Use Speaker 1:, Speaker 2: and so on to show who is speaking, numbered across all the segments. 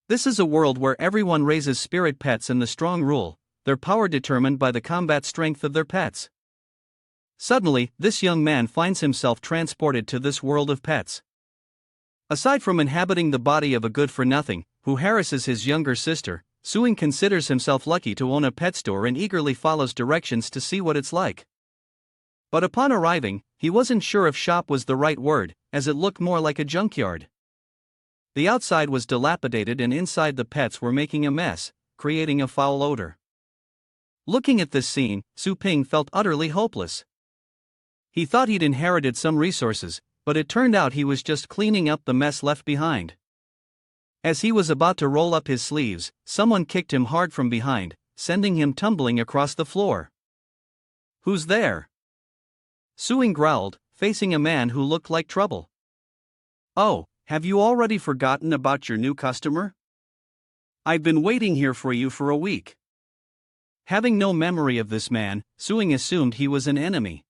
Speaker 1: This is a world where everyone raises spirit pets and the strong rule, their power determined by the combat strength of their pets. Suddenly, this young man finds himself transported to this world of pets. Aside from inhabiting the body of a good-for-nothing, who harasses his younger sister, Suing considers himself lucky to own a pet store and eagerly follows directions to see what it's like. But upon arriving, he wasn't sure if shop was the right word, as it looked more like a junkyard. The outside was dilapidated and inside the pets were making a mess, creating a foul odor. Looking at this scene, Su Ping felt utterly hopeless. He thought he'd inherited some resources, but it turned out he was just cleaning up the mess left behind. As he was about to roll up his sleeves, someone kicked him hard from behind, sending him tumbling across the floor. "Who's there?" Suing growled, facing a man who looked like trouble. "Oh, have you already forgotten about your new customer? I've been waiting here for you for a week." Having no memory of this man, Suing assumed he was an enemy.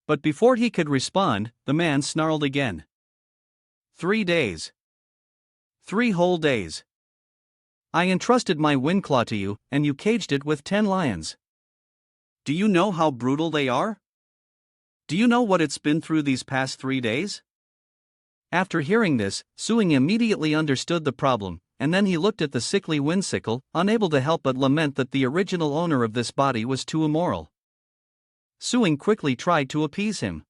Speaker 1: But before he could respond, the man snarled again. 3 days. 3 whole days. I entrusted my windclaw to you, and you caged it with 10 lions. Do you know how brutal they are? Do you know what it's been through these past 3 days? After hearing this, Suing immediately understood the problem, and then he looked at the sickly windsickle, unable to help but lament that the original owner of this body was too immoral. Suing quickly tried to appease him.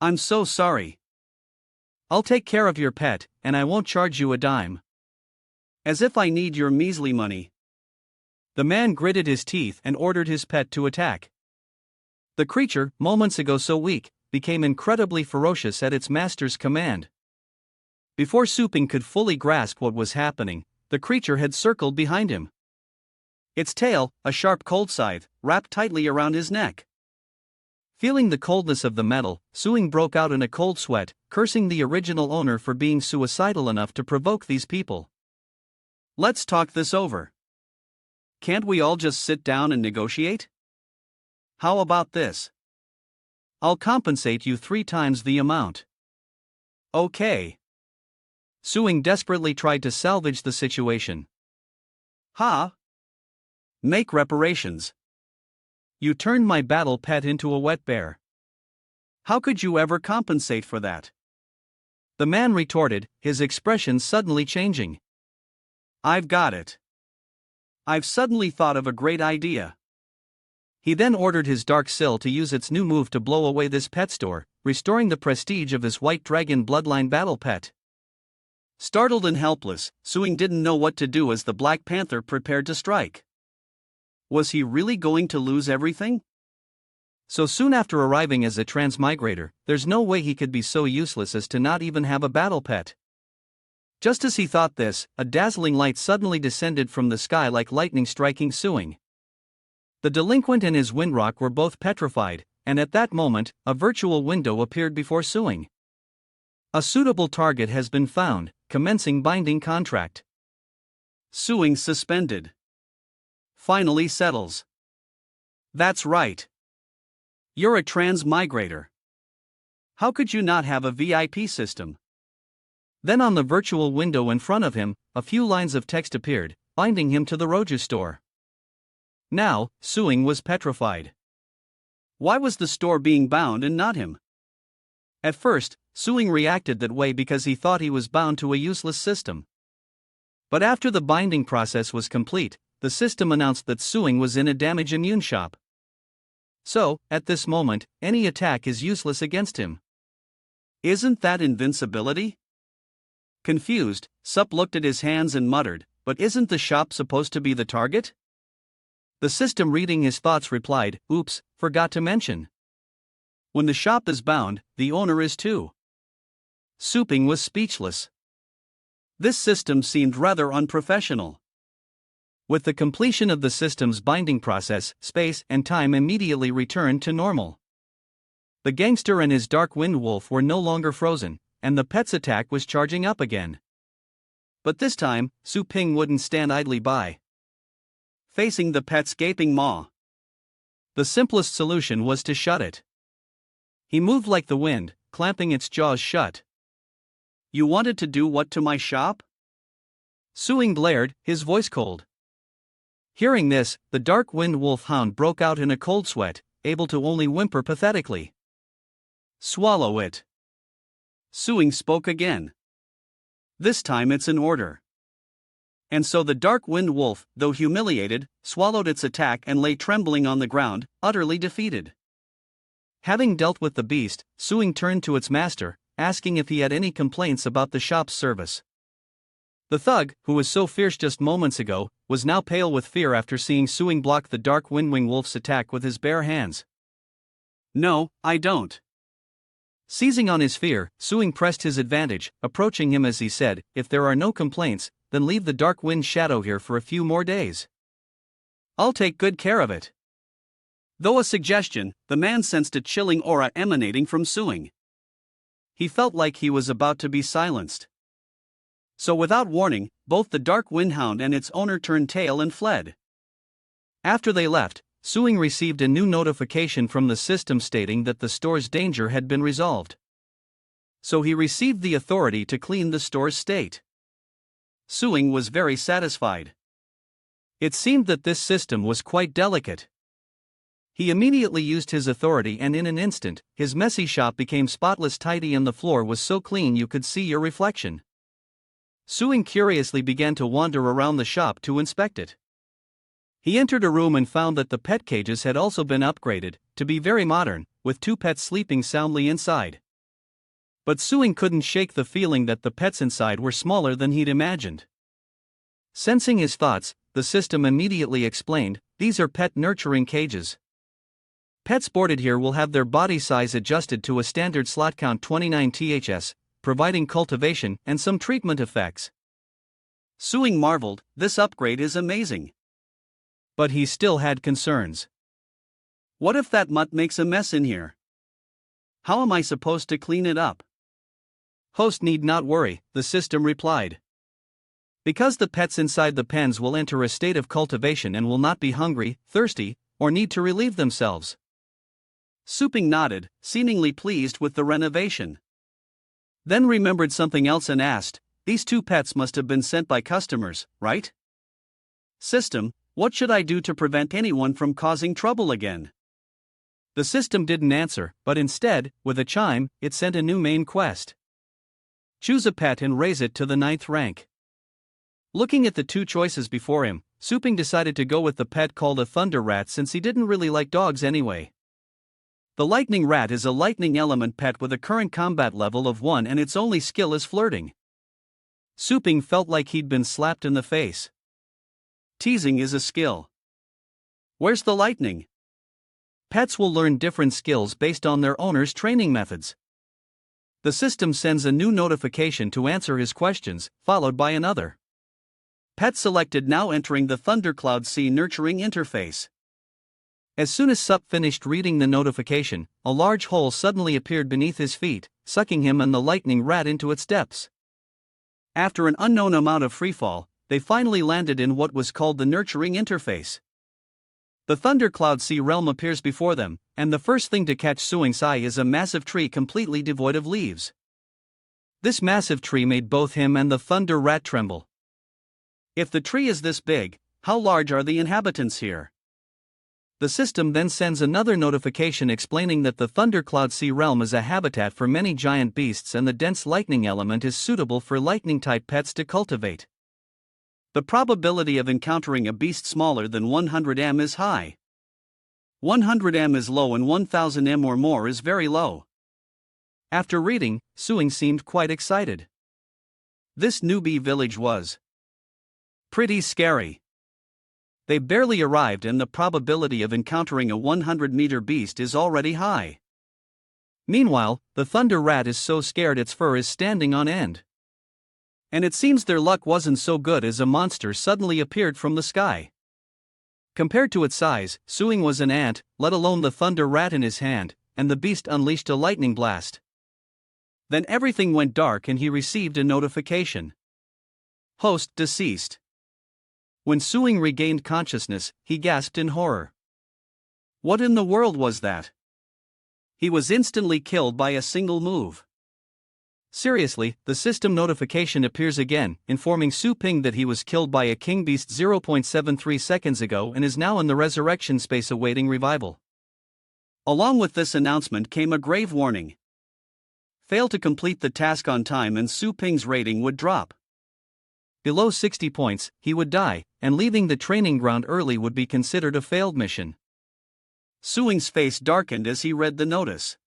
Speaker 1: "I'm so sorry. I'll take care of your pet, and I won't charge you a dime." "As if I need your measly money." The man gritted his teeth and ordered his pet to attack. The creature, moments ago so weak, became incredibly ferocious at its master's command. Before Su Ping could fully grasp what was happening, the creature had circled behind him. Its tail, a sharp cold scythe, wrapped tightly around his neck. Feeling the coldness of the metal, Suing broke out in a cold sweat, cursing the original owner for being suicidal enough to provoke these people. "Let's talk this over. Can't we all just sit down and negotiate? How about this? I'll compensate you 3 times the amount." "Okay." Suing desperately tried to salvage the situation. "Ha! Make reparations. You turned my battle pet into a wet bear. How could you ever compensate for that?" The man retorted, his expression suddenly changing. "I've got it. I've suddenly thought of a great idea." He then ordered his dark sill to use its new move to blow away this pet store, restoring the prestige of his white dragon bloodline battle pet. Startled and helpless, Suing didn't know what to do as the Black Panther prepared to strike. Was he really going to lose everything? So soon after arriving as a transmigrator, there's no way he could be so useless as to not even have a battle pet. Just as he thought this, a dazzling light suddenly descended from the sky like lightning striking Suing. The delinquent and his windrock were both petrified, and at that moment, a virtual window appeared before Suing. "A suitable target has been found, commencing binding contract." Suing suspended. Finally settles. "That's right. You're a transmigrator. How could you not have a VIP system?" Then on the virtual window in front of him, a few lines of text appeared, binding him to the Roju store. Now, Suing was petrified. Why was the store being bound and not him? At first, Suing reacted that way because he thought he was bound to a useless system. But after the binding process was complete, the system announced that Suing was in a damage immune shop. So, at this moment, any attack is useless against him. Isn't that invincibility? Confused, Sup looked at his hands and muttered, "But isn't the shop supposed to be the target?" The system reading his thoughts replied, "Oops, forgot to mention. When the shop is bound, the owner is too." Su Ping was speechless. This system seemed rather unprofessional. With the completion of the system's binding process, space and time immediately returned to normal. The gangster and his dark wind wolf were no longer frozen, and the pet's attack was charging up again. But this time, Su Ping wouldn't stand idly by. Facing the pet's gaping maw, the simplest solution was to shut it. He moved like the wind, clamping its jaws shut. "You wanted to do what to my shop?" Suing glared, his voice cold. Hearing this, the dark wind wolf hound broke out in a cold sweat, able to only whimper pathetically. Swallow it. Suing spoke again. This time it's an order. And so the dark wind wolf, though humiliated, swallowed its attack and lay trembling on the ground, utterly defeated. Having dealt with the beast, Suing turned to its master, asking if he had any complaints about the shop's service. The thug, who was so fierce just moments ago, was now pale with fear after seeing Suing block the dark windwing wolf's attack with his bare hands. No, I don't. Seizing on his fear, Suing pressed his advantage, approaching him as he said, if there are no complaints, then leave the dark wind shadow here for a few more days. I'll take good care of it. Though a suggestion, the man sensed a chilling aura emanating from Suing. He felt like he was about to be silenced. So without warning, both the dark windhound and its owner turned tail and fled. After they left, Suing received a new notification from the system stating that the store's danger had been resolved. So he received the authority to clean the store's state. Suing was very satisfied. It seemed that this system was quite delicate. He immediately used his authority and in an instant, his messy shop became spotless tidy and the floor was so clean you could see your reflection. Suing curiously began to wander around the shop to inspect it. He entered a room and found that the pet cages had also been upgraded, to be very modern, with 2 pets sleeping soundly inside. But Suing couldn't shake the feeling that the pets inside were smaller than he'd imagined. Sensing his thoughts, the system immediately explained, these are pet nurturing cages. Pets boarded here will have their body size adjusted to a standard slot count 29 THS, providing cultivation and some treatment effects. Suing marveled, this upgrade is amazing. But he still had concerns. What if that mutt makes a mess in here? How am I supposed to clean it up? Host need not worry, the system replied. Because the pets inside the pens will enter a state of cultivation and will not be hungry, thirsty, or need to relieve themselves. Suing nodded, seemingly pleased with the renovation. Then remembered something else and asked, these 2 pets must have been sent by customers, right? System, what should I do to prevent anyone from causing trouble again? The system didn't answer, but instead, with a chime, it sent a new main quest. Choose a pet and raise it to the 9th rank. Looking at the 2 choices before him, Suing decided to go with the pet called a thunder rat since he didn't really like dogs anyway. The lightning rat is a lightning element pet with a current combat level of 1 and its only skill is flirting. Suing felt like he'd been slapped in the face. Teasing is a skill. Where's the lightning? Pets will learn different skills based on their owner's training methods. The system sends a new notification to answer his questions, followed by another. Pet selected now entering the Thundercloud C nurturing interface. As soon as Sup finished reading the notification, a large hole suddenly appeared beneath his feet, sucking him and the lightning rat into its depths. After an unknown amount of freefall, they finally landed in what was called the nurturing interface. The Thundercloud Sea realm appears before them, and the first thing to catch Suing's eye is a massive tree completely devoid of leaves. This massive tree made both him and the Thunder Rat tremble. If the tree is this big, how large are the inhabitants here? The system then sends another notification explaining that the Thundercloud Sea realm is a habitat for many giant beasts and the dense lightning element is suitable for lightning-type pets to cultivate. The probability of encountering a beast smaller than 100 m is high. 100 m is low and 1000 m or more is very low. After reading, Suing seemed quite excited. This newbie village was pretty scary. They barely arrived and the probability of encountering a 100-meter beast is already high. Meanwhile, the Thunder Rat is so scared its fur is standing on end. And it seems their luck wasn't so good as a monster suddenly appeared from the sky. Compared to its size, Suing was an ant, let alone the Thunder Rat in his hand, and the beast unleashed a lightning blast. Then everything went dark and he received a notification. Host deceased. When Suing regained consciousness, he gasped in horror. What in the world was that? He was instantly killed by a single move. Seriously, the system notification appears again, informing Su Ping that he was killed by a king beast 0.73 seconds ago and is now in the resurrection space awaiting revival. Along with this announcement came a grave warning. Fail to complete the task on time and Su Ping's rating would drop. Below 60 points, he would die, and leaving the training ground early would be considered a failed mission. Suing's face darkened as he read the notice.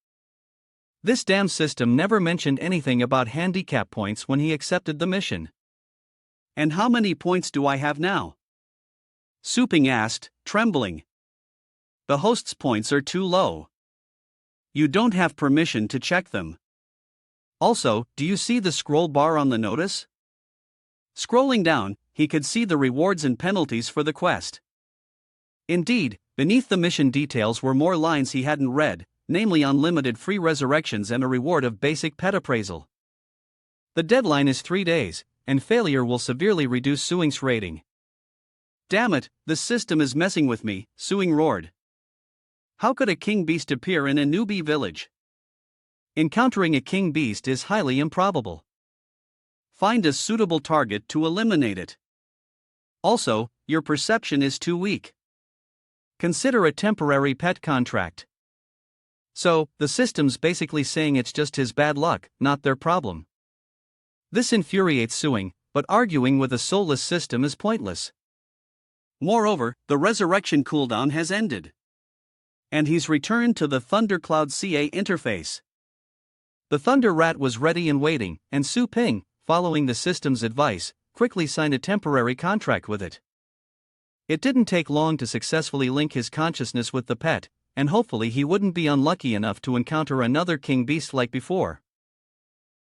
Speaker 1: This damn system never mentioned anything about handicap points when he accepted the mission. And how many points do I have now? Su Ping asked, trembling. The host's points are too low. You don't have permission to check them. Also, do you see the scroll bar on the notice? Scrolling down, he could see the rewards and penalties for the quest. Indeed, beneath the mission details were more lines he hadn't read, namely unlimited free resurrections and a reward of basic pet appraisal. The deadline is 3 days, and failure will severely reduce Suing's rating. Damn it, this system is messing with me, Suing roared. How could a king beast appear in a newbie village? Encountering a king beast is highly improbable. Find a suitable target to eliminate it. Also, your perception is too weak. Consider a temporary pet contract. So, the system's basically saying it's just his bad luck, not their problem. This infuriates Suing, but arguing with a soulless system is pointless. Moreover, the resurrection cooldown has ended. And he's returned to the Thundercloud CA interface. The Thunder Rat was ready and waiting, and Su Ping, following the system's advice, quickly signed a temporary contract with it. It didn't take long to successfully link his consciousness with the pet, and hopefully he wouldn't be unlucky enough to encounter another king beast like before.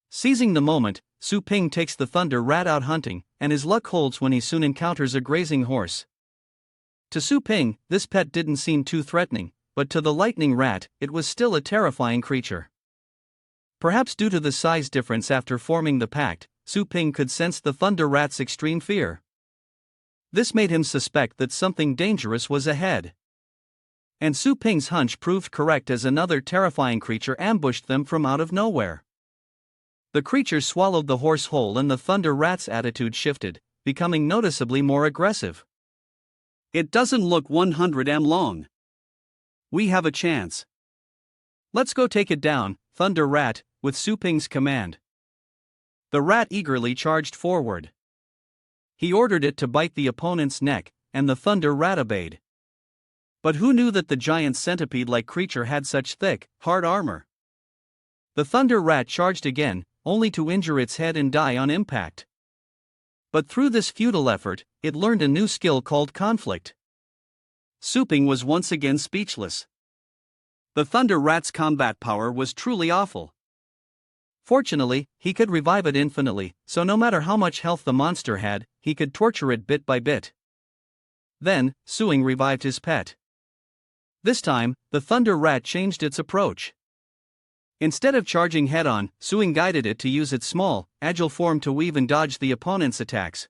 Speaker 1: Seizing the moment, Su Ping takes the Thunder Rat out hunting, and his luck holds when he soon encounters a grazing horse. To Su Ping, this pet didn't seem too threatening, but to the Lightning Rat, it was still a terrifying creature. Perhaps due to the size difference after forming the pact, Su Ping could sense the Thunder Rat's extreme fear. This made him suspect that something dangerous was ahead. And Su Ping's hunch proved correct as another terrifying creature ambushed them from out of nowhere. The creature swallowed the horse whole and the Thunder Rat's attitude shifted, becoming noticeably more aggressive. It doesn't look 100m long. We have a chance. Let's go take it down, Thunder Rat, with Su Ping's command. The rat eagerly charged forward. He ordered it to bite the opponent's neck, and the Thunder Rat obeyed. But who knew that the giant centipede-like creature had such thick, hard armor? The Thunder Rat charged again, only to injure its head and die on impact. But through this futile effort, it learned a new skill called conflict. Su Ping was once again speechless. The Thunder Rat's combat power was truly awful. Fortunately, he could revive it infinitely, so no matter how much health the monster had, he could torture it bit by bit. Then, Suing revived his pet. This time, the Thunder Rat changed its approach. Instead of charging head-on, Suing guided it to use its small, agile form to weave and dodge the opponent's attacks.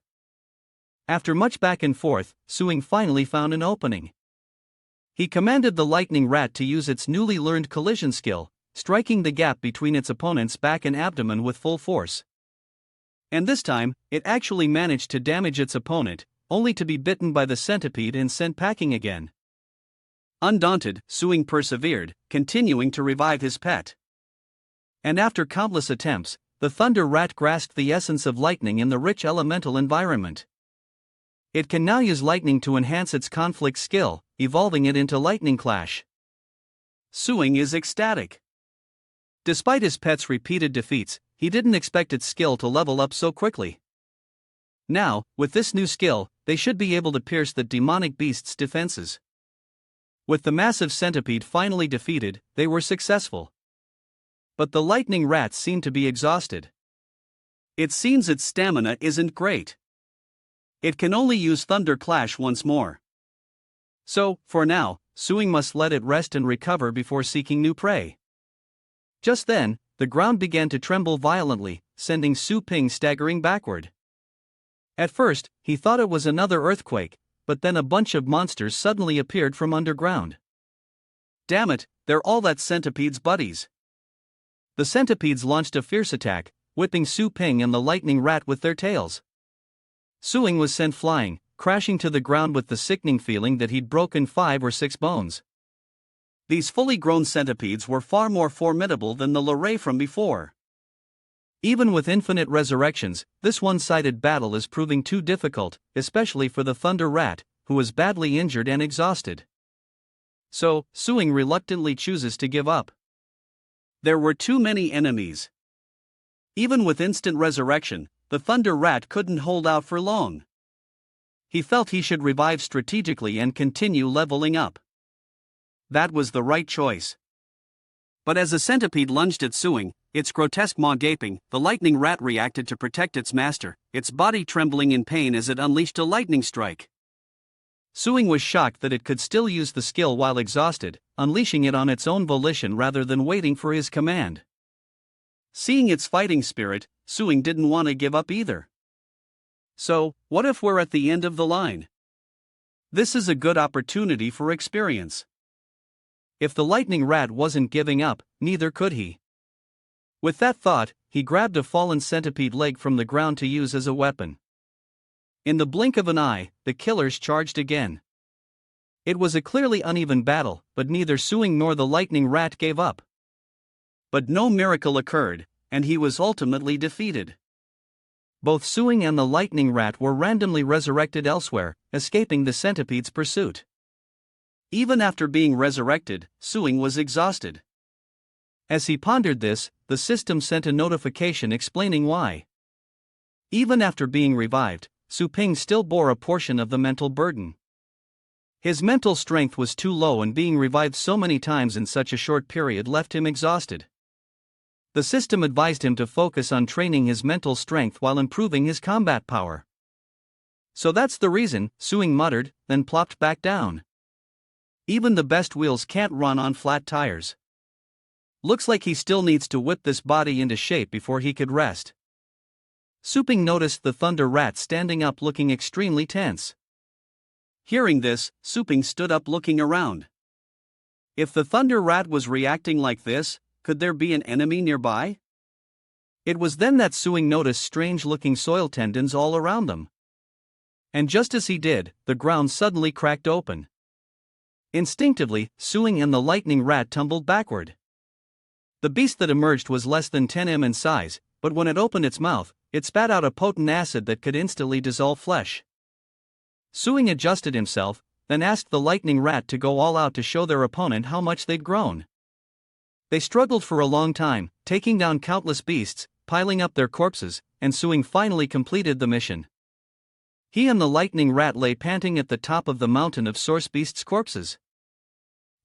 Speaker 1: After much back and forth, Suing finally found an opening. He commanded the Lightning Rat to use its newly learned collision skill, striking the gap between its opponent's back and abdomen with full force. And this time, it actually managed to damage its opponent, only to be bitten by the centipede and sent packing again. Undaunted, Suing persevered, continuing to revive his pet. And after countless attempts, the Thunder Rat grasped the essence of lightning in the rich elemental environment. It can now use lightning to enhance its conflict skill, evolving it into Lightning Clash. Suing is ecstatic. Despite his pet's repeated defeats, he didn't expect its skill to level up so quickly. Now, with this new skill, they should be able to pierce the demonic beast's defenses. With the massive centipede finally defeated, they were successful. But the Lightning Rat seemed to be exhausted. It seems its stamina isn't great. It can only use Thunder Clash once more. So, for now, Suing must let it rest and recover before seeking new prey. Just then, the ground began to tremble violently, sending Su Ping staggering backward. At first, he thought it was another earthquake, but then a bunch of monsters suddenly appeared from underground. Damn it, they're all that centipede's buddies. The centipedes launched a fierce attack, whipping Su Ping and the lightning rat with their tails. Su-ing was sent flying, crashing to the ground with the sickening feeling that he'd broken 5 or 6 bones. These fully grown centipedes were far more formidable than the Lorei from before. Even with infinite resurrections, this one-sided battle is proving too difficult, especially for the Thunder Rat, who was badly injured and exhausted. So, Su-ing reluctantly chooses to give up. There were too many enemies. Even with instant resurrection, the Thunder Rat couldn't hold out for long. He felt he should revive strategically and continue leveling up. That was the right choice. But as the centipede lunged at Su-ing, its grotesque maw gaping, the lightning rat reacted to protect its master, its body trembling in pain as it unleashed a lightning strike. Su-ing was shocked that it could still use the skill while exhausted, unleashing it on its own volition rather than waiting for his command. Seeing its fighting spirit, Su-ing didn't want to give up either. So, what if we're at the end of the line? This is a good opportunity for experience. If the lightning rat wasn't giving up, neither could he. With that thought, he grabbed a fallen centipede leg from the ground to use as a weapon. In the blink of an eye, the killers charged again. It was a clearly uneven battle, but neither Su-ing nor the lightning rat gave up. But no miracle occurred, and he was ultimately defeated. Both Su-ing and the lightning rat were randomly resurrected elsewhere, escaping the centipede's pursuit. Even after being resurrected, Su-ing was exhausted. As he pondered this, the system sent a notification explaining why. Even after being revived, Su Ping still bore a portion of the mental burden. His mental strength was too low, and being revived so many times in such a short period left him exhausted. The system advised him to focus on training his mental strength while improving his combat power. So that's the reason, Su-ing muttered, then plopped back down. Even the best wheels can't run on flat tires. Looks like he still needs to whip this body into shape before he could rest. Su Ping noticed the Thunder Rat standing up looking extremely tense. Hearing this, Su Ping stood up looking around. If the Thunder Rat was reacting like this, could there be an enemy nearby? It was then that Su-ing noticed strange-looking soil tendons all around them. And just as he did, the ground suddenly cracked open. Instinctively, Su-ing and the lightning rat tumbled backward. The beast that emerged was less than 10 m in size, but when it opened its mouth, it spat out a potent acid that could instantly dissolve flesh. Su-ing adjusted himself, then asked the lightning rat to go all out to show their opponent how much they'd grown. They struggled for a long time, taking down countless beasts, piling up their corpses, and Su-ing finally completed the mission. He and the lightning rat lay panting at the top of the mountain of source beasts' corpses.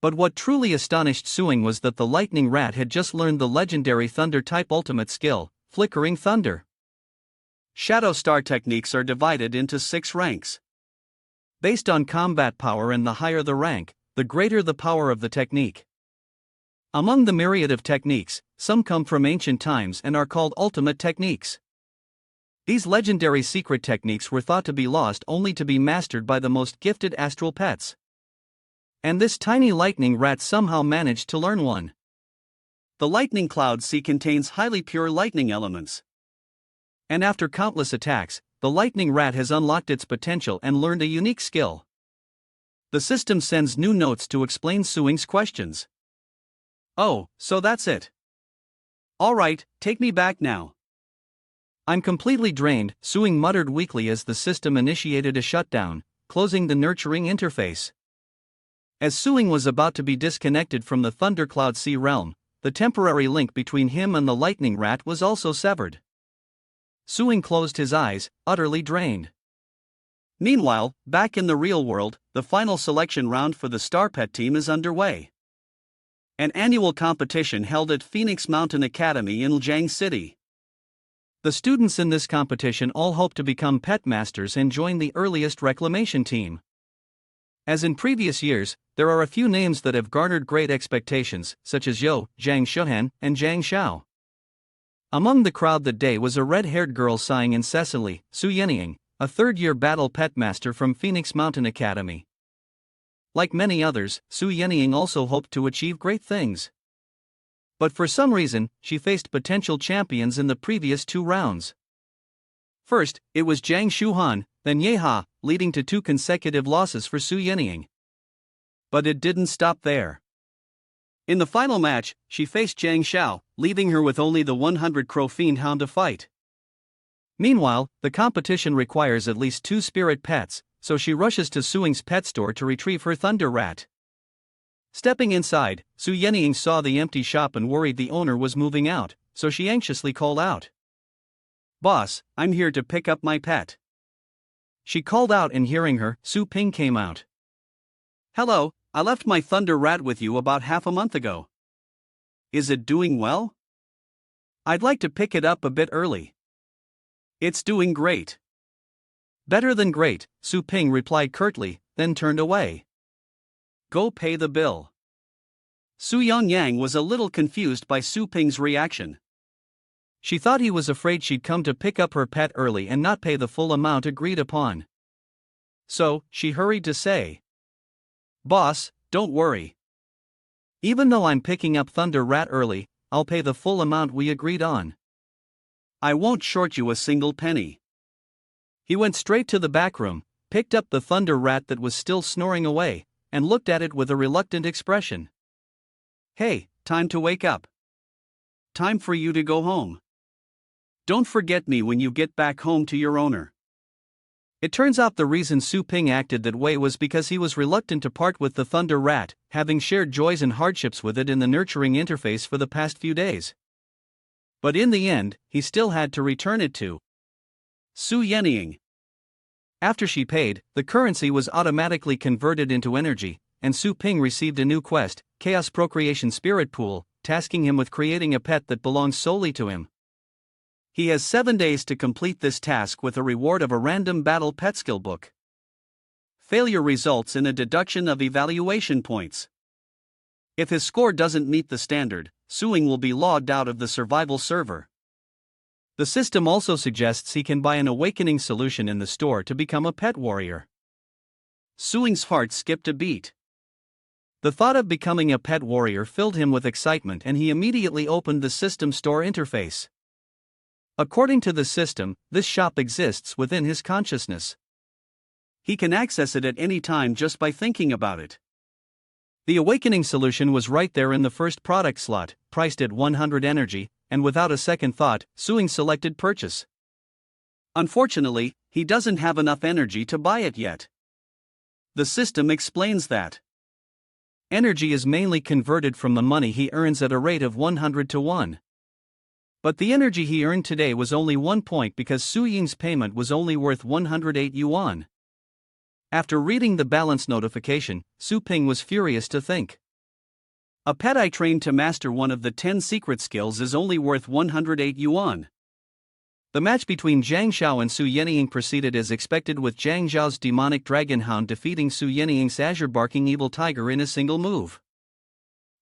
Speaker 1: But what truly astonished Su-ing was that the lightning rat had just learned the legendary thunder-type ultimate skill, Flickering Thunder. Shadow Star techniques are divided into 6 ranks. Based on combat power, and the higher the rank, the greater the power of the technique. Among the myriad of techniques, some come from ancient times and are called ultimate techniques. These legendary secret techniques were thought to be lost only to be mastered by the most gifted astral pets. And this tiny lightning rat somehow managed to learn one. The lightning cloud sea contains highly pure lightning elements. And after countless attacks, the lightning rat has unlocked its potential and learned a unique skill. The system sends new notes to explain Su-ing's questions. Oh, so that's it. Alright, take me back now. I'm completely drained, Su-ing muttered weakly as the system initiated a shutdown, closing the nurturing interface. As Su-ing was about to be disconnected from the Thundercloud Sea realm, the temporary link between him and the lightning rat was also severed. Su-ing closed his eyes, utterly drained. Meanwhile, back in the real world, the final selection round for the Star Pet team is underway. An annual competition held at Phoenix Mountain Academy in Jiang City. The students in this competition all hope to become pet masters and join the earliest reclamation team. As in previous years, there are a few names that have garnered great expectations, such as Yo, Zhang Shuhan, and Zhang Xiao. Among the crowd that day was a red-haired girl sighing incessantly, Su Yenying, a third-year battle pet master from Phoenix Mountain Academy. Like many others, Su Yenying also hoped to achieve great things. But for some reason, she faced potential champions in the previous 2 rounds. First, it was Zhang Shuhan, then Yeha, leading to 2 consecutive losses for Su Yenying. But it didn't stop there. In the final match, she faced Zhang Xiao, leaving her with only the 100 Crow Fiend Hound to fight. Meanwhile, the competition requires at least 2 spirit pets, so she rushes to Su Ying's pet store to retrieve her Thunder Rat. Stepping inside, Su Yenying saw the empty shop and worried the owner was moving out, so she anxiously called out, "Boss, I'm here to pick up my pet." She called out, and hearing her, Su Ping came out. "Hello, I left my Thunder Rat with you about half a month ago. Is it doing well? I'd like to pick it up a bit early." "It's doing great." "Better than great," Su Ping replied curtly, then turned away. "Go pay the bill." Su Yongyang was a little confused by Su Ping's reaction. She thought he was afraid she'd come to pick up her pet early and not pay the full amount agreed upon. So, she hurried to say, "Boss, don't worry. Even though I'm picking up Thunder Rat early, I'll pay the full amount we agreed on. I won't short you a single penny." He went straight to the back room, picked up the Thunder Rat that was still snoring away, and looked at it with a reluctant expression. "Hey, time to wake up. Time for you to go home. Don't forget me when you get back home to your owner." It turns out the reason Su Ping acted that way was because he was reluctant to part with the Thunder Rat, having shared joys and hardships with it in the nurturing interface for the past few days. But in the end, he still had to return it to Su Yenying. After she paid, the currency was automatically converted into energy, and Su Ping received a new quest, Chaos Procreation Spirit Pool, tasking him with creating a pet that belongs solely to him. He has 7 days to complete this task with a reward of a random battle pet skill book. Failure results in a deduction of evaluation points. If his score doesn't meet the standard, Su Ying will be logged out of the survival server. The system also suggests he can buy an awakening solution in the store to become a pet warrior. Su Ying's heart skipped a beat. The thought of becoming a pet warrior filled him with excitement, and he immediately opened the system store interface. According to the system, this shop exists within his consciousness. He can access it at any time just by thinking about it. The awakening solution was right there in the first product slot, priced at 100 energy, and without a second thought, Su Ying selected purchase. Unfortunately, he doesn't have enough energy to buy it yet. The system explains that energy is mainly converted from the money he earns at a rate of 100 to 1. But the energy he earned today was only 1 point because Su Ying's payment was only worth 108 yuan. After reading the balance notification, Su Ping was furious to think. A pet I trained to master one of the 10 secret skills is only worth 108 yuan. The match between Zhang Xiao and Su Yenying proceeded as expected, with Zhang Xiao's demonic dragon hound defeating Su Yenying's azure-barking evil tiger in a single move.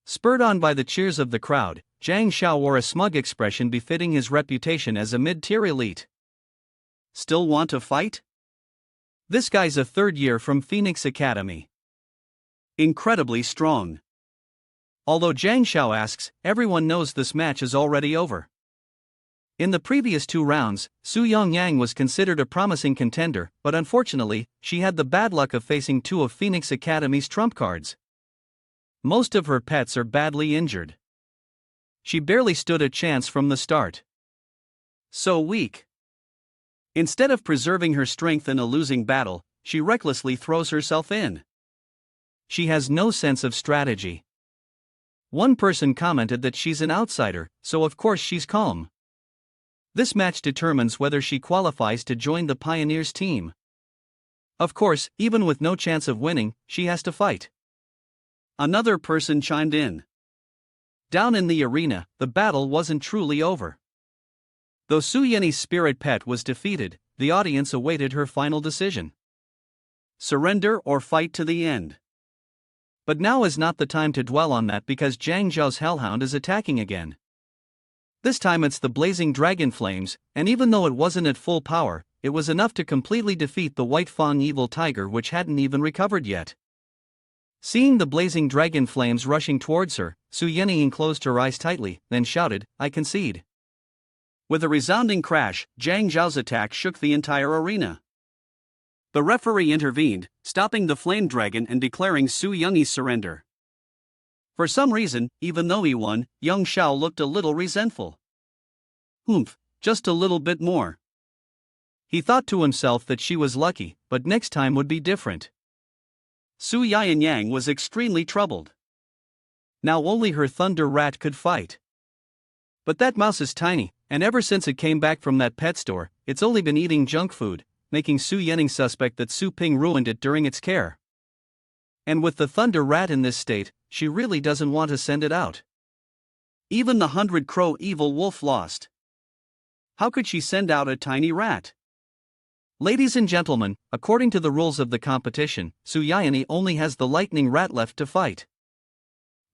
Speaker 1: Spurred on by the cheers of the crowd, Zhang Xiao wore a smug expression befitting his reputation as a mid-tier elite. "Still want to fight? This guy's a third year from Phoenix Academy. Incredibly strong." Although Zhang Xiao asks, everyone knows this match is already over. In the previous 2 rounds, Su Yongyang was considered a promising contender, but unfortunately, she had the bad luck of facing 2 of Phoenix Academy's trump cards. Most of her pets are badly injured. She barely stood a chance from the start. So weak. Instead of preserving her strength in a losing battle, she recklessly throws herself in. She has no sense of strategy. One person commented that she's an outsider, so of course she's calm. This match determines whether she qualifies to join the Pioneers team. Of course, even with no chance of winning, she has to fight. Another person chimed in. Down in the arena, the battle wasn't truly over. Though Su Yenying's spirit pet was defeated, the audience awaited her final decision. Surrender or fight to the end. But now is not the time to dwell on that, because Zhang Zhao's hellhound is attacking again. This time it's the blazing dragon flames, and even though it wasn't at full power, it was enough to completely defeat the white Fang evil tiger, which hadn't even recovered yet. Seeing the blazing dragon flames rushing towards her, Su Yenying closed her eyes tightly, then shouted, "I concede." With a resounding crash, Zhang Zhao's attack shook the entire arena. The referee intervened, stopping the flame dragon and declaring Su Yangyi's surrender. For some reason, even though he won, Yang Xiao looked a little resentful. Just a little bit more. He thought to himself that she was lucky, but next time would be different. Su Yang was extremely troubled. Now only her thunder rat could fight. But that mouse is tiny, and ever since it came back from that pet store, it's only been eating junk food, making Su Yenying suspect that Su Ping ruined it during its care. And with the thunder rat in this state, she really doesn't want to send it out. Even the 100-crow evil wolf lost. How could she send out a tiny rat? Ladies and gentlemen, according to the rules of the competition, Su Yenying only has the lightning rat left to fight.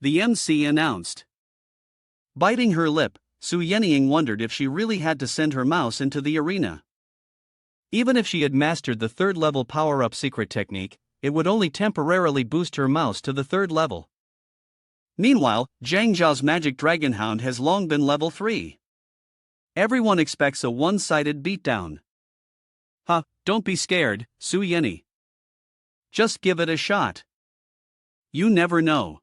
Speaker 1: The MC announced. Biting her lip, Su Yenying wondered if she really had to send her mouse into the arena. Even if she had mastered the third-level power-up secret technique, it would only temporarily boost her mouse to the third level. Meanwhile, Zhang Zhao's magic dragon hound has long been level 3. Everyone expects a one-sided beatdown. Don't be scared, Su Yenying. Just give it a shot. You never know.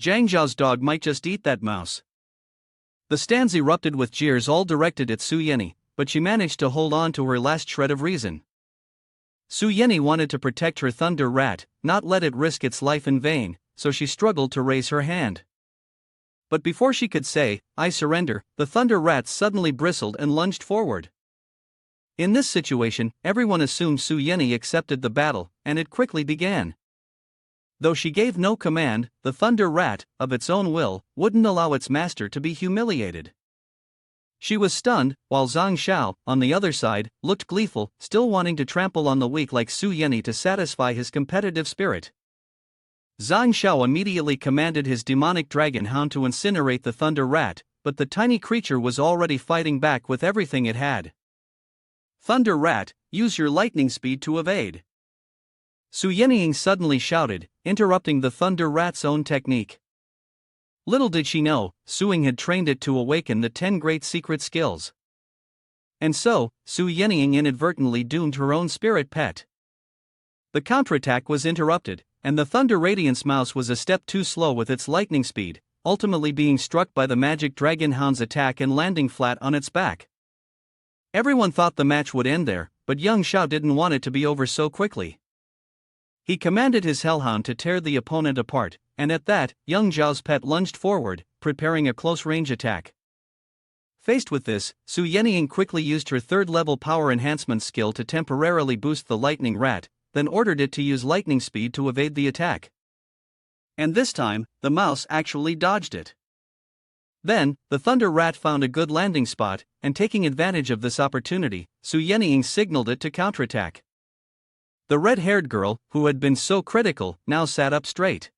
Speaker 1: Zhang Zhao's dog might just eat that mouse. The stands erupted with jeers all directed at Su Yenying, but she managed to hold on to her last shred of reason. Su Yenying wanted to protect her thunder rat, not let it risk its life in vain, so she struggled to raise her hand. But before she could say, "I surrender," the thunder rat suddenly bristled and lunged forward. In this situation, everyone assumed Su Yenying accepted the battle, and it quickly began. Though she gave no command, the thunder rat, of its own will, wouldn't allow its master to be humiliated. She was stunned, while Zhang Xiao, on the other side, looked gleeful, still wanting to trample on the weak like Su Yenying to satisfy his competitive spirit. Zhang Xiao immediately commanded his demonic dragon hound to incinerate the thunder rat, but the tiny creature was already fighting back with everything it had. "Thunder rat, use your lightning speed to evade." Su Yenying suddenly shouted, interrupting the thunder rat's own technique. Little did she know, Suing had trained it to awaken the 10 great secret skills. And so, Su Yenying inadvertently doomed her own spirit pet. The counterattack was interrupted, and the Thunder Radiance mouse was a step too slow with its lightning speed, ultimately being struck by the magic dragon hound's attack and landing flat on its back. Everyone thought the match would end there, but Yang Xiao didn't want it to be over so quickly. He commanded his hellhound to tear the opponent apart, and at that, Yang Zhao's pet lunged forward, preparing a close-range attack. Faced with this, Su Yenying quickly used her third-level power enhancement skill to temporarily boost the lightning rat, then ordered it to use lightning speed to evade the attack. And this time, the mouse actually dodged it. Then, the thunder rat found a good landing spot, and taking advantage of this opportunity, Su Yenying signaled it to counterattack. The red-haired girl, who had been so critical, now sat up straight.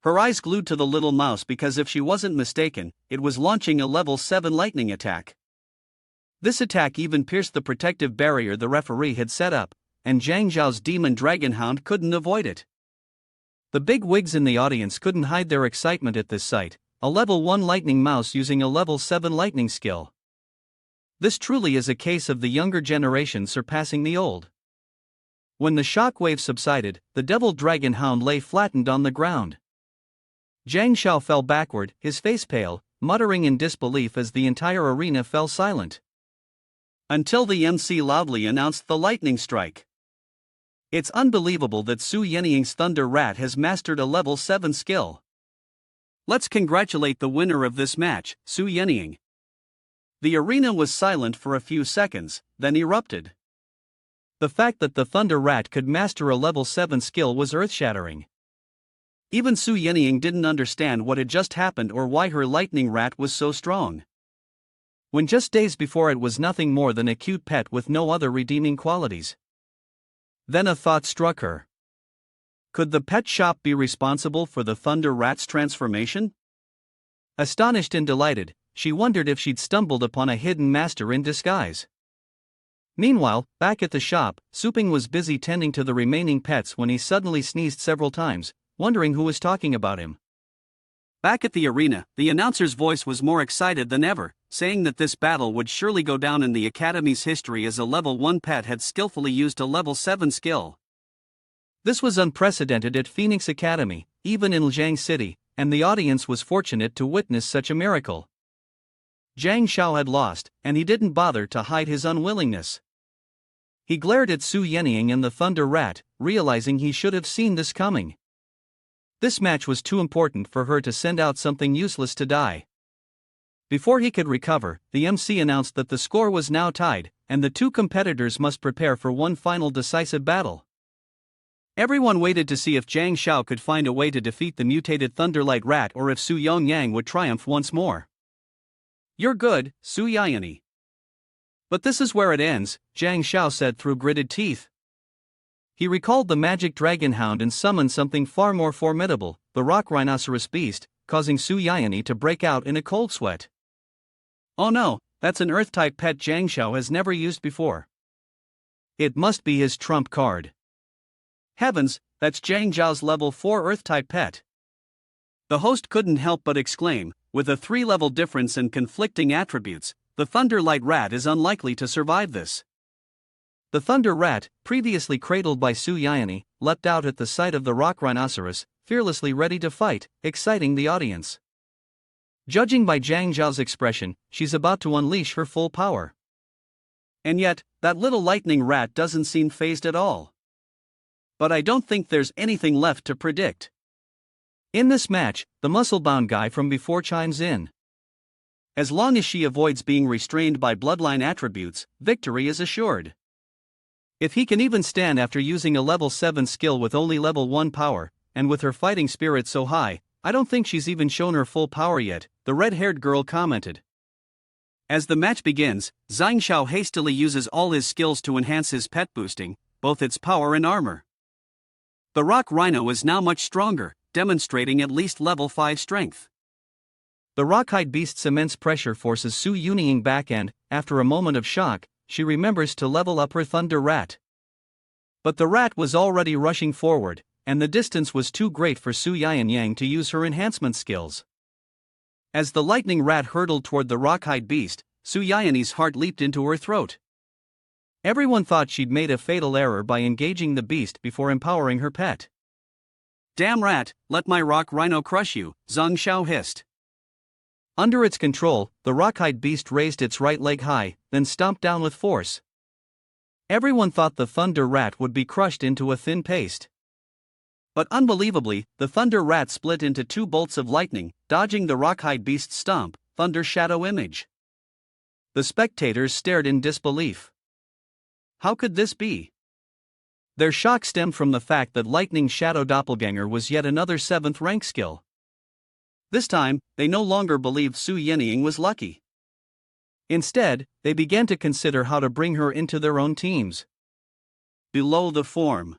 Speaker 1: Her eyes glued to the little mouse because if she wasn't mistaken, it was launching a level 7 lightning attack. This attack even pierced the protective barrier the referee had set up, and Zhang Zhao's demon dragon hound couldn't avoid it. The big wigs in the audience couldn't hide their excitement at this sight, a level 1 lightning mouse using a level 7 lightning skill. This truly is a case of the younger generation surpassing the old. When the shock wave subsided, the devil dragon hound lay flattened on the ground. Zhang Xiao fell backward, his face pale, muttering in disbelief as the entire arena fell silent. Until the MC loudly announced the lightning strike. It's unbelievable that Su Yenying's Thunder Rat has mastered a level 7 skill. Let's congratulate the winner of this match, Su Yenying. The arena was silent for a few seconds, then erupted. The fact that the Thunder Rat could master a level 7 skill was earth-shattering. Even Su Yenying didn't understand what had just happened or why her lightning rat was so strong. When just days before it was nothing more than a cute pet with no other redeeming qualities. Then a thought struck her. Could the pet shop be responsible for the Thunder Rat's transformation? Astonished and delighted, she wondered if she'd stumbled upon a hidden master in disguise. Meanwhile, back at the shop, Suping was busy tending to the remaining pets when he suddenly sneezed several times, wondering who was talking about him. Back at the arena, the announcer's voice was more excited than ever, saying that this battle would surely go down in the Academy's history as a level 1 pet had skillfully used a level 7 skill. This was unprecedented at Phoenix Academy, even in Lijiang City, and the audience was fortunate to witness such a miracle. Zhang Xiao had lost, and he didn't bother to hide his unwillingness. He glared at Su Yenying and the Thunder Rat, realizing he should have seen this coming. This match was too important for her to send out something useless to die. Before he could recover, the MC announced that the score was now tied, and the two competitors must prepare for one final decisive battle. Everyone waited to see if Zhang Xiao could find a way to defeat the mutated Thunderlight Rat or if Su Yongyang would triumph once more. "You're good, Su Yanyani. But this is where it ends," Zhang Xiao said through gritted teeth. He recalled the magic dragon hound and summoned something far more formidable, the rock rhinoceros beast, causing Su Yanyani to break out in a cold sweat. Oh no, that's an earth-type pet Zhang Xiao has never used before. It must be his trump card. Heavens, that's Zhang Xiao's level 4 earth-type pet. The host couldn't help but exclaim, with a 3-level difference and conflicting attributes, the Thunderlight Rat is unlikely to survive this. The Thunder Rat, previously cradled by Su Yanyani, leapt out at the sight of the rock rhinoceros, fearlessly ready to fight, exciting the audience. Judging by Zhang Xiao's expression, she's about to unleash her full power. And yet, that little lightning rat doesn't seem fazed at all. But I don't think there's anything left to predict. In this match, the muscle-bound guy from before chimes in. As long as she avoids being restrained by bloodline attributes, victory is assured. If he can even stand after using a level 7 skill with only level 1 power, and with her fighting spirit so high, I don't think she's even shown her full power yet, the red-haired girl commented. As the match begins, Zhang Xiao hastily uses all his skills to enhance his pet boosting, both its power and armor. The rock rhino is now much stronger, demonstrating at least level 5 strength. The rock-hide beast's immense pressure forces Su Yanying back and, after a moment of shock, she remembers to level up her Thunder Rat. But the rat was already rushing forward, and the distance was too great for Su Yanying to use her enhancement skills. As the lightning rat hurtled toward the rock-hide beast, Su Yanyang's heart leaped into her throat. Everyone thought she'd made a fatal error by engaging the beast before empowering her pet. "Damn rat, let my rock rhino crush you," Zhang Xiao hissed. Under its control, the rock-hide beast raised its right leg high, then stomped down with force. Everyone thought the Thunder Rat would be crushed into a thin paste. But unbelievably, the Thunder Rat split into 2 bolts of lightning, dodging the rock-hide beast's stomp, Thunder Shadow image. The spectators stared in disbelief. How could this be? Their shock stemmed from the fact that Lightning Shadow Doppelganger was yet another 7th rank skill. This time, they no longer believed Su Yanying was lucky. Instead, they began to consider how to bring her into their own teams. Below the form.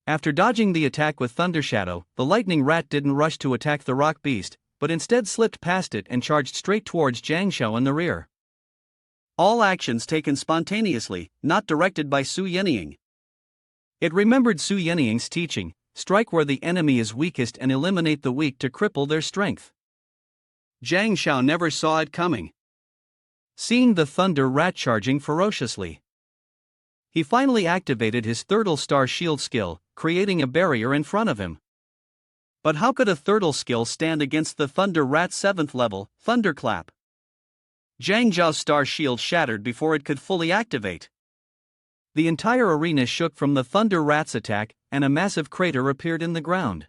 Speaker 1: After dodging the attack with Thunder Shadow, the Lightning Rat didn't rush to attack the Rock Beast, but instead slipped past it and charged straight towards Zhang Xiao in the rear. All actions taken spontaneously, not directed by Su Yanying. It remembered Su Yanying's teaching, strike where the enemy is weakest and eliminate the weak to cripple their strength. Zhang Xiao never saw it coming. Seeing the Thunder Rat charging ferociously, he finally activated his Thirtle Star Shield skill, creating a barrier in front of him. But how could a Thirtle skill stand against the Thunder Rat's 7th level, Thunderclap? Zhang Xiao's Star Shield shattered before it could fully activate. The entire arena shook from the Thunder Rat's attack, and a massive crater appeared in the ground.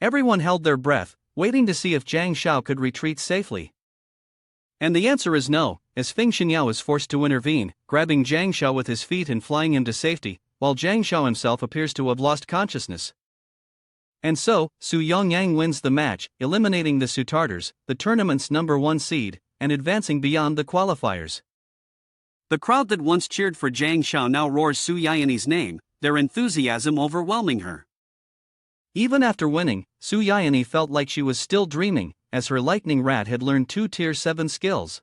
Speaker 1: Everyone held their breath, waiting to see if Zhang Xiao could retreat safely. And the answer is no, as Feng Xinyao is forced to intervene, grabbing Zhang Xiao with his feet and flying him to safety, while Zhang Xiao himself appears to have lost consciousness. And so, Su Yongyang wins the match, eliminating the Su Tartars, the tournament's number 1 seed, and advancing beyond the qualifiers. The crowd that once cheered for Zhang Xiao now roars Su Yanyang's name, their enthusiasm overwhelming her. Even after winning, Su Yanyang felt like she was still dreaming, as her Lightning Rat had learned 2 Tier 7 skills.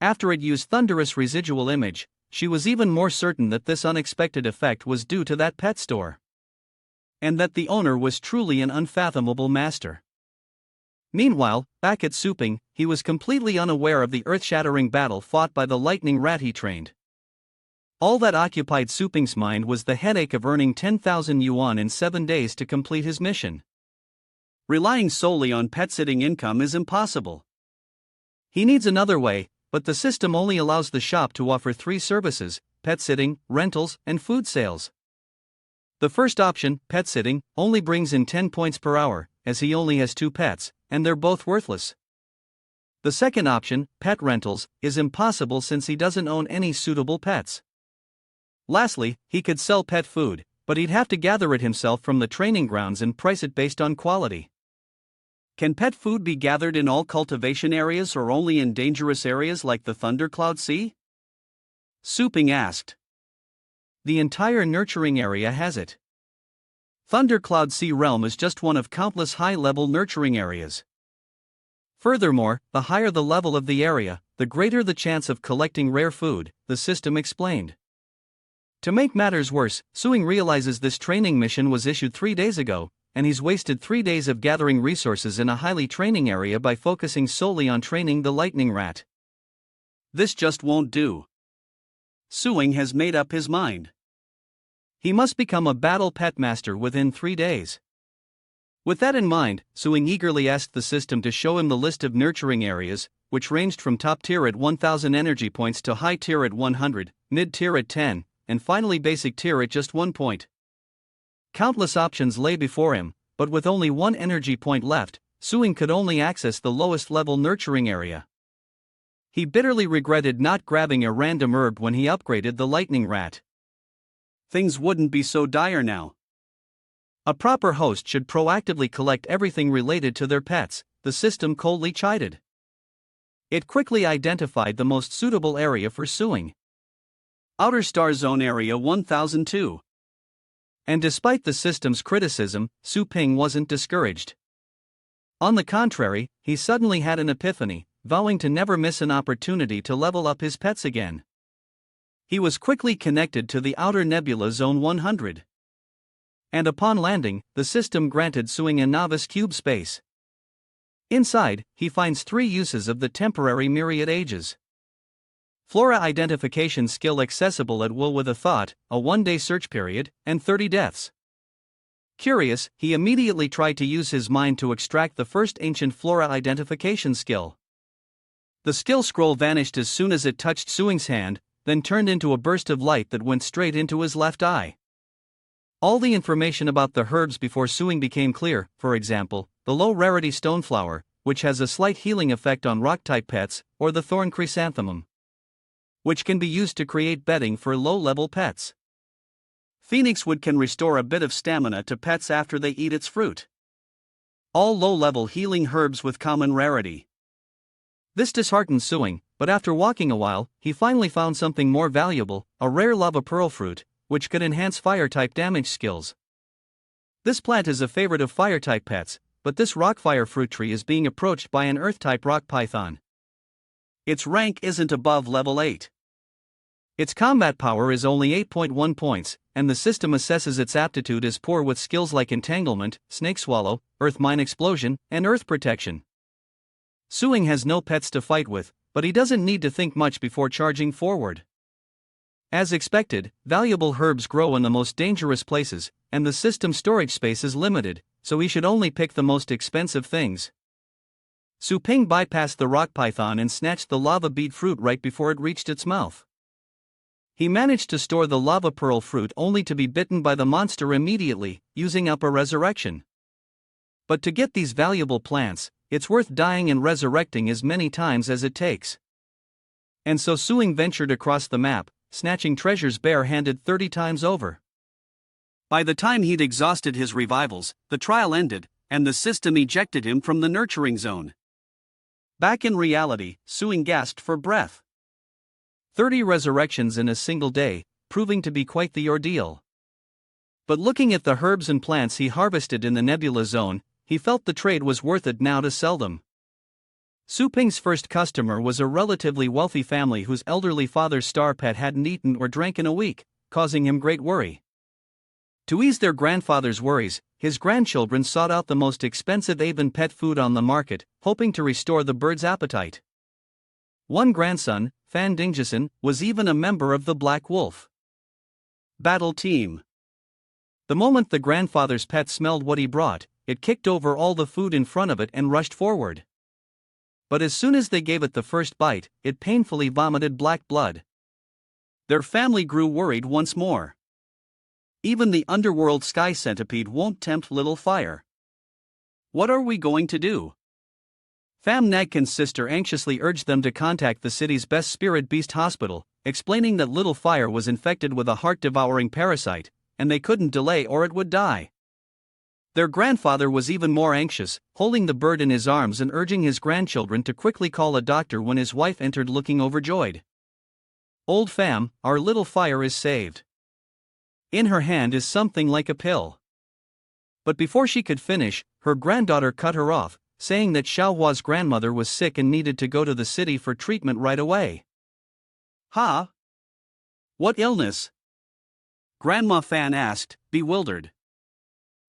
Speaker 1: After it used thunderous residual image, she was even more certain that this unexpected effect was due to that pet store. And that the owner was truly an unfathomable master. Meanwhile, back at Suping, he was completely unaware of the earth-shattering battle fought by the lightning rat he trained. All that occupied Suping's mind was the headache of earning 10,000 yuan in 7 days to complete his mission. Relying solely on pet-sitting income is impossible. He needs another way, but the system only allows the shop to offer 3 services: pet-sitting, rentals, and food sales. The first option, pet-sitting, only brings in 10 points per hour, as he only has 2 pets, and they're both worthless. The second option, pet rentals, is impossible since he doesn't own any suitable pets. Lastly, he could sell pet food, but he'd have to gather it himself from the training grounds and price it based on quality. Can pet food be gathered in all cultivation areas or only in dangerous areas like the Thundercloud Sea? Suping asked. The entire nurturing area has it. Thundercloud Sea realm is just one of countless high-level nurturing areas. Furthermore, the higher the level of the area, the greater the chance of collecting rare food, the system explained. To make matters worse, Suing realizes this training mission was issued 3 days ago, and he's wasted 3 days of gathering resources in a highly training area by focusing solely on training the lightning rat. This just won't do. Suing has made up his mind. He must become a battle pet master within 3 days. With that in mind, Suing eagerly asked the system to show him the list of nurturing areas, which ranged from top tier at 1000 energy points to high tier at 100, mid tier at 10, and finally basic tier at just 1 point. Countless options lay before him, but with only 1 energy point left, Suing could only access the lowest level nurturing area. He bitterly regretted not grabbing a random herb when he upgraded the lightning rat. Things wouldn't be so dire now. A proper host should proactively collect everything related to their pets, the system coldly chided. It quickly identified the most suitable area for Suing. Outer Star Zone Area 1002. And despite the system's criticism, Suping wasn't discouraged. On the contrary, he suddenly had an epiphany, vowing to never miss an opportunity to level up his pets again. He was quickly connected to the Outer Nebula Zone 100. And upon landing, the system granted Suing a novice cube space. Inside, he finds 3 uses of the temporary myriad ages. Flora identification skill accessible at will with a thought, a 1-day search period, and 30 deaths. Curious, he immediately tried to use his mind to extract the first ancient flora identification skill. The skill scroll vanished as soon as it touched Suing's hand, then turned into a burst of light that went straight into his left eye. All the information about the herbs before Suing became clear, for example, the low-rarity stoneflower, which has a slight healing effect on rock-type pets, or the thorn chrysanthemum, which can be used to create bedding for low-level pets. Phoenix wood can restore a bit of stamina to pets after they eat its fruit. All low-level healing herbs with common rarity. This disheartened Suing, but after walking a while, he finally found something more valuable, a rare lava pearl fruit, which could enhance fire-type damage skills. This plant is a favorite of fire-type pets, but this rockfire fruit tree is being approached by an earth-type rock python. Its rank isn't above level 8. Its combat power is only 8.1 points, and the system assesses its aptitude as poor with skills like entanglement, snake swallow, earth mine explosion, and earth protection. Suing has no pets to fight with, but he doesn't need to think much before charging forward. As expected, valuable herbs grow in the most dangerous places, and the system's storage space is limited, so he should only pick the most expensive things. Suping bypassed the rock python and snatched the lava bead fruit right before it reached its mouth. He managed to store the lava pearl fruit only to be bitten by the monster immediately, using up a resurrection. But to get these valuable plants, it's worth dying and resurrecting as many times as it takes. And so Suing ventured across the map, snatching treasures bare-handed 30 times over. By the time he'd exhausted his revivals, the trial ended, and the system ejected him from the nurturing zone. Back in reality, Suing gasped for breath. 30 resurrections in a single day, proving to be quite the ordeal. But looking at the herbs and plants he harvested in the nebula zone, he felt the trade was worth it now to sell them. Su Ping's first customer was a relatively wealthy family whose elderly father's star pet hadn't eaten or drank in a week, causing him great worry. To ease their grandfather's worries, his grandchildren sought out the most expensive avian pet food on the market, hoping to restore the bird's appetite. One grandson, Fan Dingjisen, was even a member of the Black Wolf Battle Team. The moment the grandfather's pet smelled what he brought, it kicked over all the food in front of it and rushed forward. But as soon as they gave it the first bite, it painfully vomited black blood. Their family grew worried once more. Even the underworld sky centipede won't tempt little fire. What are we going to do? Pham Nagkin's sister anxiously urged them to contact the city's best spirit beast hospital, explaining that little fire was infected with a heart-devouring parasite, and they couldn't delay or it would die. Their grandfather was even more anxious, holding the bird in his arms and urging his grandchildren to quickly call a doctor when his wife entered looking overjoyed. Old Pham, our little fire is saved. In her hand is something like a pill. But before she could finish, her granddaughter cut her off, saying that Xiaohua's grandmother was sick and needed to go to the city for treatment right away. Huh? What illness? Grandma Fan asked, bewildered.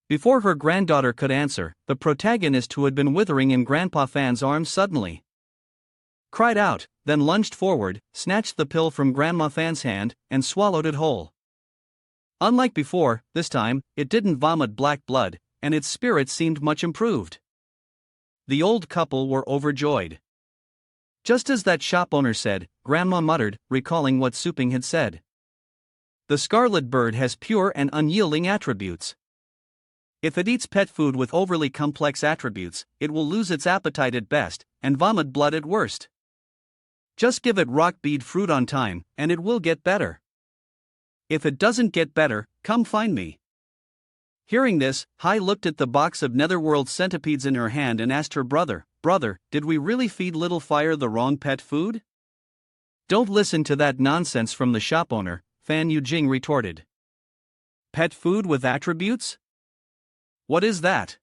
Speaker 1: Before her granddaughter could answer, the protagonist, who had been withering in Grandpa Fan's arms, suddenly cried out, then lunged forward, snatched the pill from Grandma Fan's hand, and swallowed it whole. Unlike before, this time, it didn't vomit black blood, and its spirit seemed much improved. The old couple were overjoyed. Just as that shop owner said, Grandma muttered, recalling what Su Ping had said. The scarlet bird has pure and unyielding attributes. If it eats pet food with overly complex attributes, it will lose its appetite at best, and vomit blood at worst. Just give it rock bead fruit on time, and it will get better. If it doesn't get better, come find me. Hearing this, Hai looked at the box of netherworld centipedes in her hand and asked her brother, "Brother, did we really feed little fire the wrong pet food?" "Don't listen to that nonsense from the shop owner," Fan Yujing retorted. "Pet food with attributes? What is that?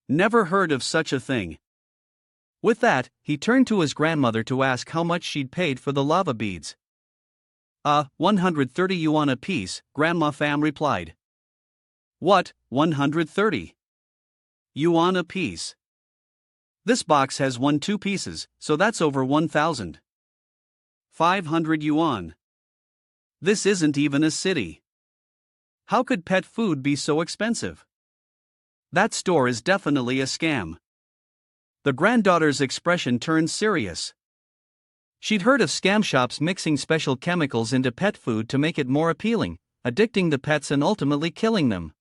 Speaker 1: Never heard of such a thing." With that, he turned to his grandmother to ask how much she'd paid for the lava beads. 130 yuan apiece, Grandma Pham replied. What, 130 yuan apiece? This box has 2 pieces, so that's over 1,000. 500 yuan. This isn't even a city. How could pet food be so expensive? That store is definitely a scam. The granddaughter's expression turned serious. She'd heard of scam shops mixing special chemicals into pet food to make it more appealing, addicting the pets and ultimately killing them.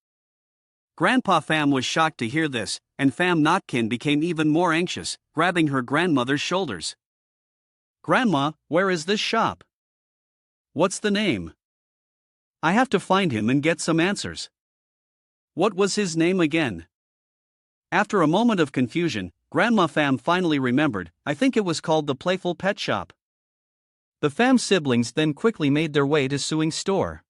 Speaker 1: Grandpa Pham was shocked to hear this, and Pham Nagkin became even more anxious, grabbing her grandmother's shoulders. "Grandma, where is this shop? What's the name? I have to find him and get some answers. What was his name again?" After a moment of confusion, Grandma Pham finally remembered. "I think it was called the Playful Pet Shop." The Pham siblings then quickly made their way to Suing's store.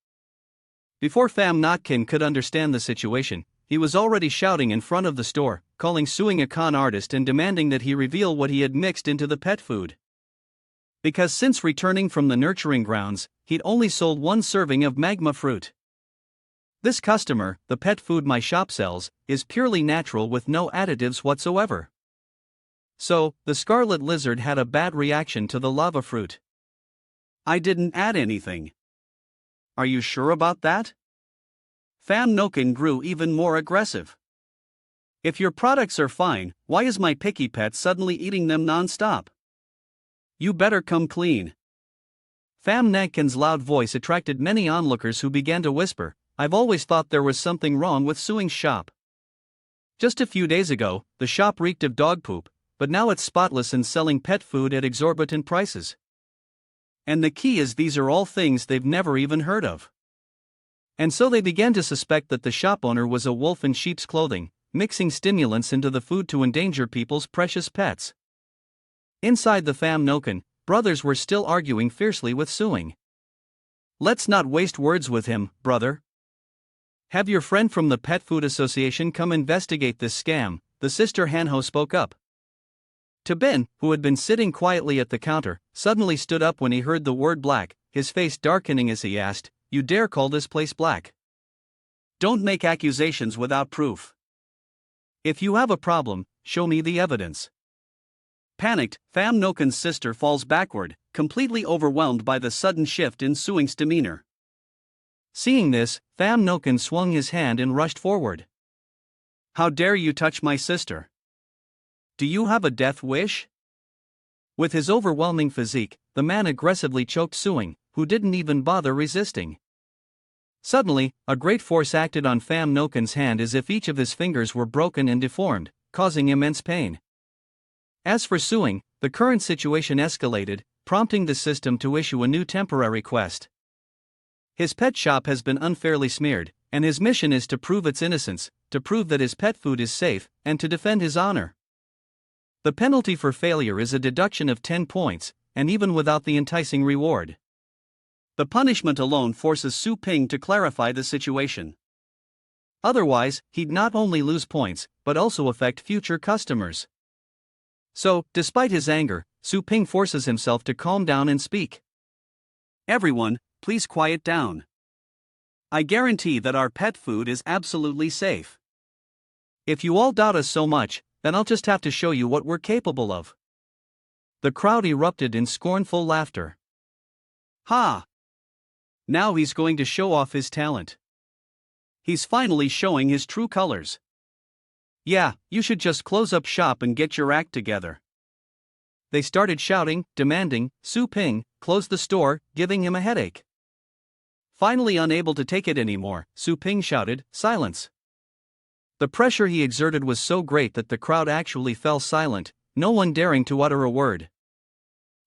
Speaker 1: Before Pham Nagkin could understand the situation, he was already shouting in front of the store, calling Suing a con artist and demanding that he reveal what he had mixed into the pet food. Because since returning from the nurturing grounds, he'd only sold 1 serving of magma fruit. This customer, the pet food my shop sells, is purely natural with no additives whatsoever. So, the scarlet lizard had a bad reaction to the lava fruit. "I didn't add anything." "Are you sure about that?" Pham Nagkin grew even more aggressive. "If your products are fine, why is my picky pet suddenly eating them non-stop? You better come clean." Pham Nagkin's loud voice attracted many onlookers who began to whisper, "I've always thought there was something wrong with Suing's shop. Just a few days ago, the shop reeked of dog poop, but now it's spotless and selling pet food at exorbitant prices. And the key is these are all things they've never even heard of." And so they began to suspect that the shop owner was a wolf in sheep's clothing, mixing stimulants into the food to endanger people's precious pets. Inside the Pham Nagkin, brothers were still arguing fiercely with Suing. "Let's not waste words with him, brother. Have your friend from the Pet Food Association come investigate this scam," the sister Hanho spoke up. Bin, who had been sitting quietly at the counter, suddenly stood up when he heard the word black, his face darkening as he asked, "You dare call this place black? Don't make accusations without proof. If you have a problem, show me the evidence." Panicked, Pham Ngoken's sister falls backward, completely overwhelmed by the sudden shift in Suing's demeanor. Seeing this, Pham Ngoken swung his hand and rushed forward. "How dare you touch my sister? Do you have a death wish?" With his overwhelming physique, the man aggressively choked Suing, who didn't even bother resisting. Suddenly, a great force acted on Pham Ngoken's hand as if each of his fingers were broken and deformed, causing immense pain. As for Suing, the current situation escalated, prompting the system to issue a new temporary quest. His pet shop has been unfairly smeared, and his mission is to prove its innocence, to prove that his pet food is safe, and to defend his honor. The penalty for failure is a deduction of 10 points, and even without the enticing reward. The punishment alone forces Su Ping to clarify the situation. Otherwise, he'd not only lose points, but also affect future customers. So, despite his anger, Su Ping forces himself to calm down and speak. "Everyone, please quiet down. I guarantee that our pet food is absolutely safe. If you all doubt us so much, then I'll just have to show you what we're capable of." The crowd erupted in scornful laughter. "Ha! Now he's going to show off his talent. He's finally showing his true colors. Yeah, you should just close up shop and get your act together." They started shouting, demanding, Su Ping, close the store, giving him a headache. Finally unable to take it anymore, Su Ping shouted, "Silence." The pressure he exerted was so great that the crowd actually fell silent, no one daring to utter a word.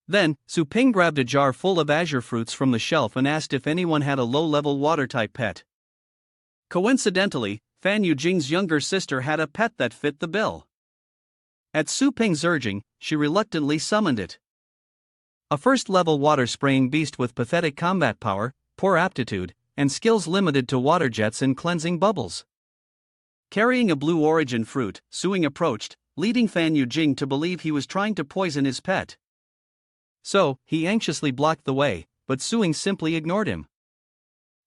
Speaker 1: Then, Su Ping grabbed a jar full of azure fruits from the shelf and asked if anyone had a low-level water-type pet. Coincidentally, Fan Yujing's younger sister had a pet that fit the bill. At Su Ping's urging, she reluctantly summoned it. A first-level water-spraying beast with pathetic combat power, poor aptitude, and skills limited to water jets and cleansing bubbles. Carrying a blue origin fruit, Suing approached, leading Fan Yujing to believe he was trying to poison his pet. So, he anxiously blocked the way, but Suing simply ignored him.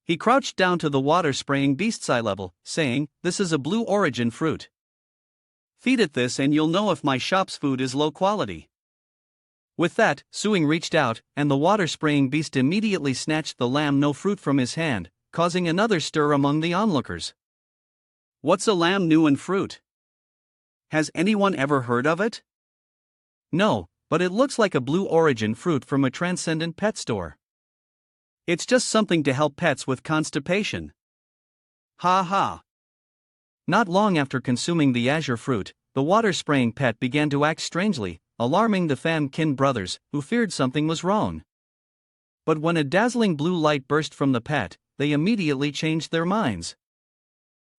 Speaker 1: He crouched down to the water-spraying beast's eye level, saying, "This is a blue origin fruit. Feed it this and you'll know if my shop's food is low quality." With that, Suing reached out, and the water-spraying beast immediately snatched the lamb no fruit from his hand, causing another stir among the onlookers. What's a lamb new in fruit? Has anyone ever heard of it? No, but it looks like a blue origin fruit from a transcendent pet store. It's just something to help pets with constipation. Ha ha. Not long after consuming the azure fruit, the water-spraying pet began to act strangely, alarming the Pham Kin brothers, who feared something was wrong. But when a dazzling blue light burst from the pet, they immediately changed their minds.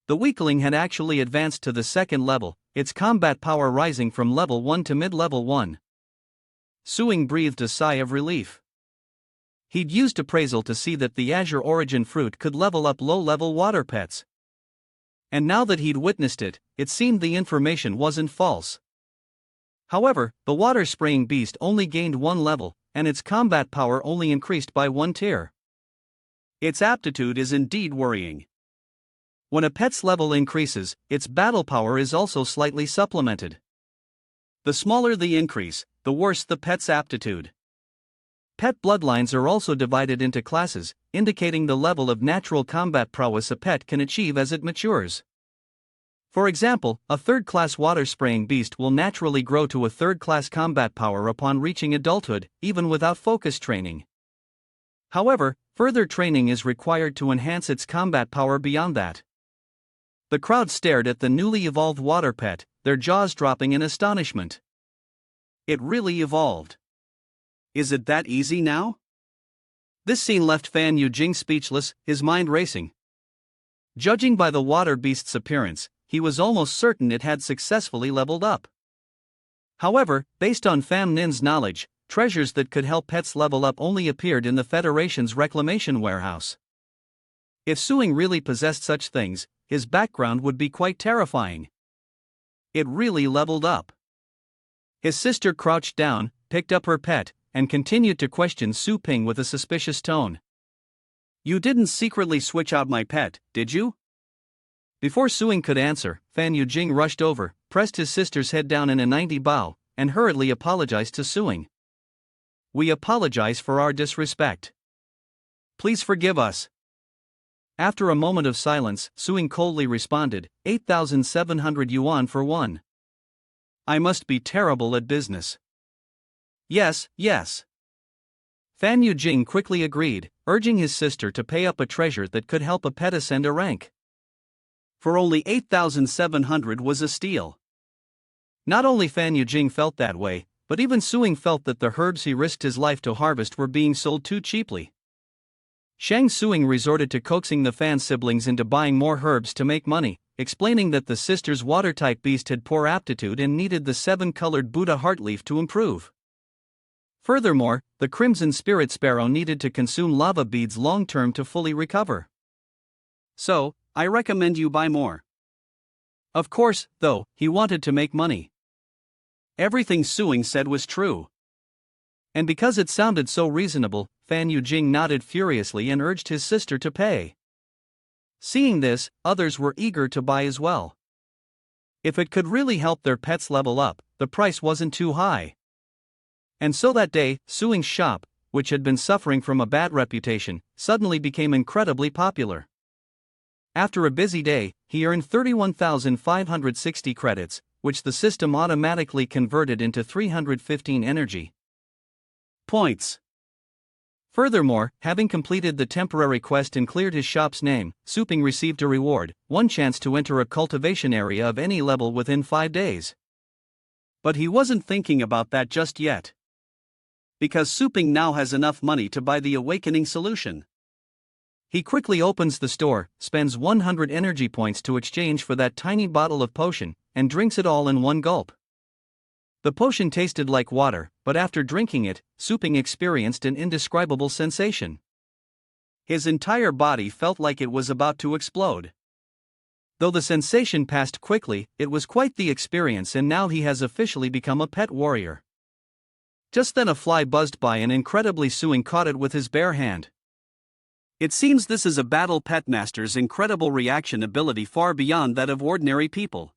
Speaker 1: The weakling had actually advanced to the second level, its combat power rising from level 1 to mid-level 1. Suing breathed a sigh of relief. He'd used appraisal to see that the azure origin fruit could level up low-level water pets. And now that he'd witnessed it, it seemed the information wasn't false. However, the water-spraying beast only gained 1 level, and its combat power only increased by 1 tier. Its aptitude is indeed worrying. When a pet's level increases, its battle power is also slightly supplemented. The smaller the increase, the worse the pet's aptitude. Pet bloodlines are also divided into classes, indicating the level of natural combat prowess a pet can achieve as it matures. For example, a third-class water-spraying beast will naturally grow to a third-class combat power upon reaching adulthood, even without focus training. However, further training is required to enhance its combat power beyond that. The crowd stared at the newly evolved water pet, their jaws dropping in astonishment. It really evolved. Is it that easy now? This scene left Fan Yujing speechless, his mind racing. Judging by the water beast's appearance, he was almost certain it had successfully leveled up. However, based on Pham Nin's knowledge, treasures that could help pets level up only appeared in the Federation's reclamation warehouse. If Suing really possessed such things, his background would be quite terrifying. It really leveled up. His sister crouched down, picked up her pet, and continued to question Su Ping with a suspicious tone. "You didn't secretly switch out my pet, did you?" Before Suing could answer, Fan Yujing rushed over, pressed his sister's head down in a 90 bow, and hurriedly apologized to Suing. "We apologize for our disrespect. Please forgive us." After a moment of silence, Suing coldly responded, 8,700 yuan for one. "I must be terrible at business." "Yes, yes." Fan Yujing quickly agreed, urging his sister to pay up a treasure that could help a pet ascend a rank. For only 8,700 was a steal. Not only Fan Yujing felt that way, but even Suing felt that the herbs he risked his life to harvest were being sold too cheaply. Shang Suing resorted to coaxing the Fan siblings into buying more herbs to make money, explaining that the sister's water-type beast had poor aptitude and needed the 7-colored Buddha heart leaf to improve. Furthermore, the crimson spirit sparrow needed to consume lava beads long-term to fully recover. "So, I recommend you buy more." Of course, though, he wanted to make money. Everything Suing said was true. And because it sounded so reasonable, Fan Yujing nodded furiously and urged his sister to pay. Seeing this, others were eager to buy as well. If it could really help their pets level up, the price wasn't too high. And so that day, Suing's shop, which had been suffering from a bad reputation, suddenly became incredibly popular. After a busy day, he earned 31,560 credits, which the system automatically converted into 315 energy points. Furthermore, having completed the temporary quest and cleared his shop's name, Su Ping received a reward, one chance to enter a cultivation area of any level within 5 days. But he wasn't thinking about that just yet. Because Su Ping now has enough money to buy the awakening solution. He quickly opens the store, spends 100 energy points to exchange for that tiny bottle of potion, and drinks it all in one gulp. The potion tasted like water, but after drinking it, Su Ping experienced an indescribable sensation. His entire body felt like it was about to explode. Though the sensation passed quickly, it was quite the experience, and now he has officially become a pet warrior. Just then a fly buzzed by, and incredibly Suing caught it with his bare hand. It seems this is a battle pet master's incredible reaction ability far beyond that of ordinary people.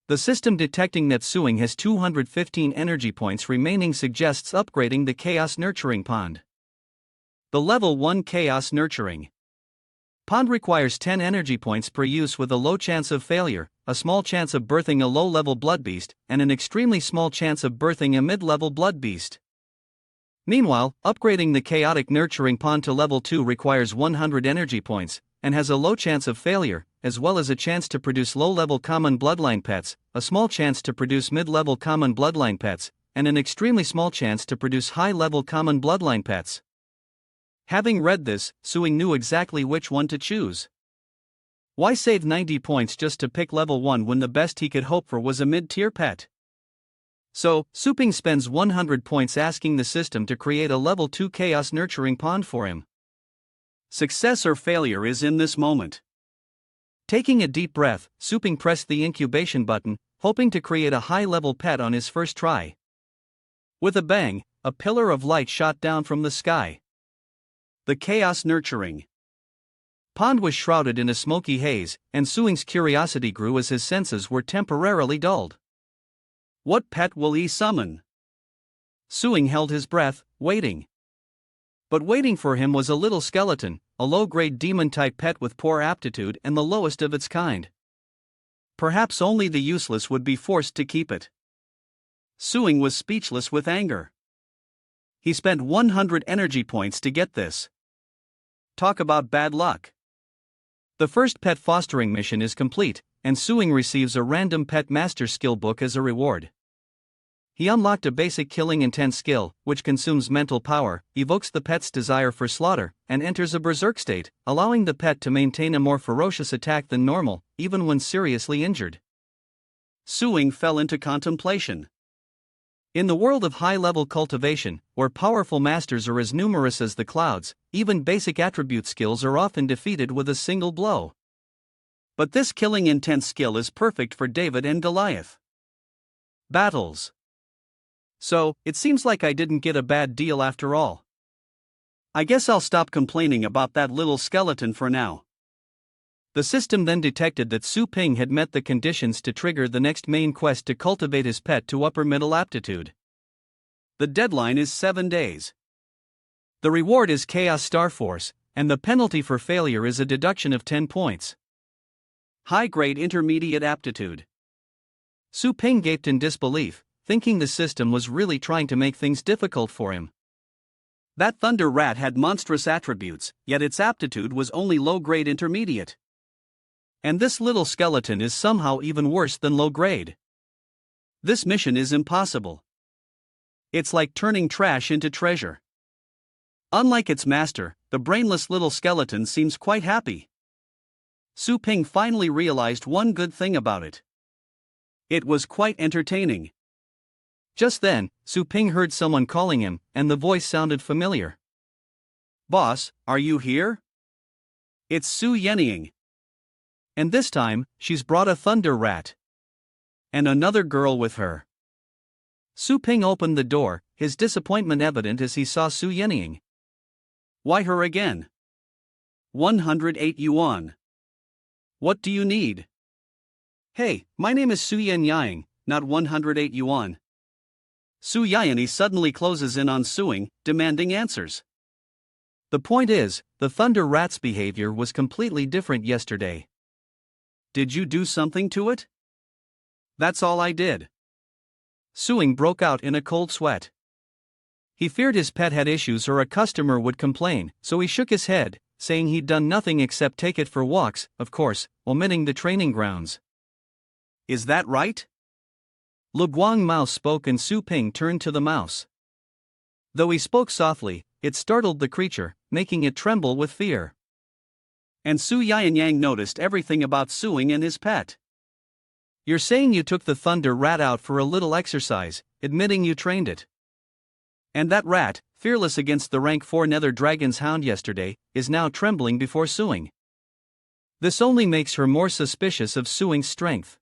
Speaker 1: The system detecting that Suing has 215 energy points remaining suggests upgrading the Chaos Nurturing Pond. The Level 1 Chaos Nurturing Pond requires 10 energy points per use with a low chance of failure, a small chance of birthing a low-level blood beast, and an extremely small chance of birthing a mid-level blood beast. Meanwhile, upgrading the Chaotic Nurturing Pond to Level 2 requires 100 energy points, and has a low chance of failure, as well as a chance to produce low-level common bloodline pets, a small chance to produce mid-level common bloodline pets, and an extremely small chance to produce high-level common bloodline pets. Having read this, Suing knew exactly which one to choose. Why save 90 points just to pick level 1 when the best he could hope for was a mid-tier pet? So, Su Ping spends 100 points asking the system to create a level 2 Chaos Nurturing Pond for him. Success or failure is in this moment. Taking a deep breath, Su Ping pressed the incubation button, hoping to create a high-level pet on his first try. With a bang, a pillar of light shot down from the sky. The Chaos Nurturing Pond was shrouded in a smoky haze, and Suing's curiosity grew as his senses were temporarily dulled. What pet will he summon? Suing held his breath, waiting. But waiting for him was a little skeleton, a low-grade demon-type pet with poor aptitude and the lowest of its kind. Perhaps only the useless would be forced to keep it. Suing was speechless with anger. He spent 100 energy points to get this. Talk about bad luck. The first pet fostering mission is complete, and Suing receives a random pet master skill book as a reward. He unlocked a basic killing intent skill, which consumes mental power, evokes the pet's desire for slaughter, and enters a berserk state, allowing the pet to maintain a more ferocious attack than normal, even when seriously injured. Suing fell into contemplation. In the world of high-level cultivation, where powerful masters are as numerous as the clouds, even basic attribute skills are often defeated with a single blow. But this killing intent skill is perfect for David and Goliath. Battles. So, it seems like I didn't get a bad deal after all. I guess I'll stop complaining about that little skeleton for now. The system then detected that Su Ping had met the conditions to trigger the next main quest to cultivate his pet to upper middle aptitude. The deadline is 7 days. The reward is Chaos Star Force, and the penalty for failure is a deduction of 10 points. High-grade intermediate aptitude. Su Ping gaped in disbelief, thinking the system was really trying to make things difficult for him. That thunder rat had monstrous attributes, yet its aptitude was only low-grade intermediate. And this little skeleton is somehow even worse than low-grade. This mission is impossible. It's like turning trash into treasure. Unlike its master, the brainless little skeleton seems quite happy. Su Ping finally realized one good thing about it. It was quite entertaining. Just then, Su Ping heard someone calling him, and the voice sounded familiar. "Boss, are you here?" "It's Su Yenying. And this time, she's brought a thunder rat. And another girl with her." Su Ping opened the door, his disappointment evident as he saw Su Yenying. "Why her again?" 108 yuan. "What do you need?" "Hey, my name is Su Yenying, not 108 yuan. Su Yenying suddenly closes in on Suing, demanding answers. The point is, the thunder rat's behavior was completely different yesterday. "Did you do something to it?" "That's all I did." Suing broke out in a cold sweat. He feared his pet had issues or a customer would complain, so he shook his head, saying he'd done nothing except take it for walks, of course, omitting the training grounds. "Is that right?" Lu Guang Mouse spoke and Su Ping turned to the mouse. Though he spoke softly, it startled the creature, making it tremble with fear. And Su Yenying noticed everything about Suing and his pet. "You're saying you took the thunder rat out for a little exercise, admitting you trained it. And that rat, fearless against the rank 4 Nether Dragon's hound yesterday, is now trembling before Suing. This only makes her more suspicious of Suing's strength.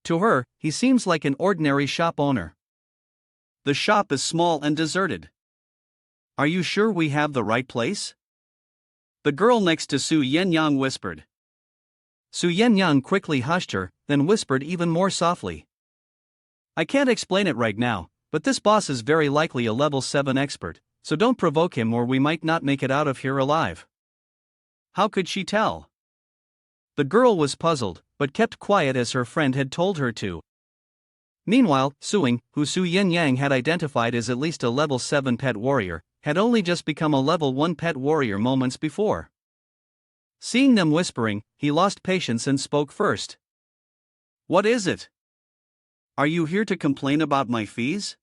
Speaker 1: To her, he seems like an ordinary shop owner. The shop is small and deserted. Are you sure we have the right place?" The girl next to Su Yenyang whispered. Su Yenyang quickly hushed her, then whispered even more softly. "I can't explain it right now, but this boss is very likely a level 7 expert, so don't provoke him or we might not make it out of here alive." How could she tell? The girl was puzzled, but kept quiet as her friend had told her to. Meanwhile, Suing, who Su Yenyang had identified as at least a level 7 pet warrior, had only just become a level 1 pet warrior moments before. Seeing them whispering, he lost patience and spoke first. "What is it? Are you here to complain about my fees?"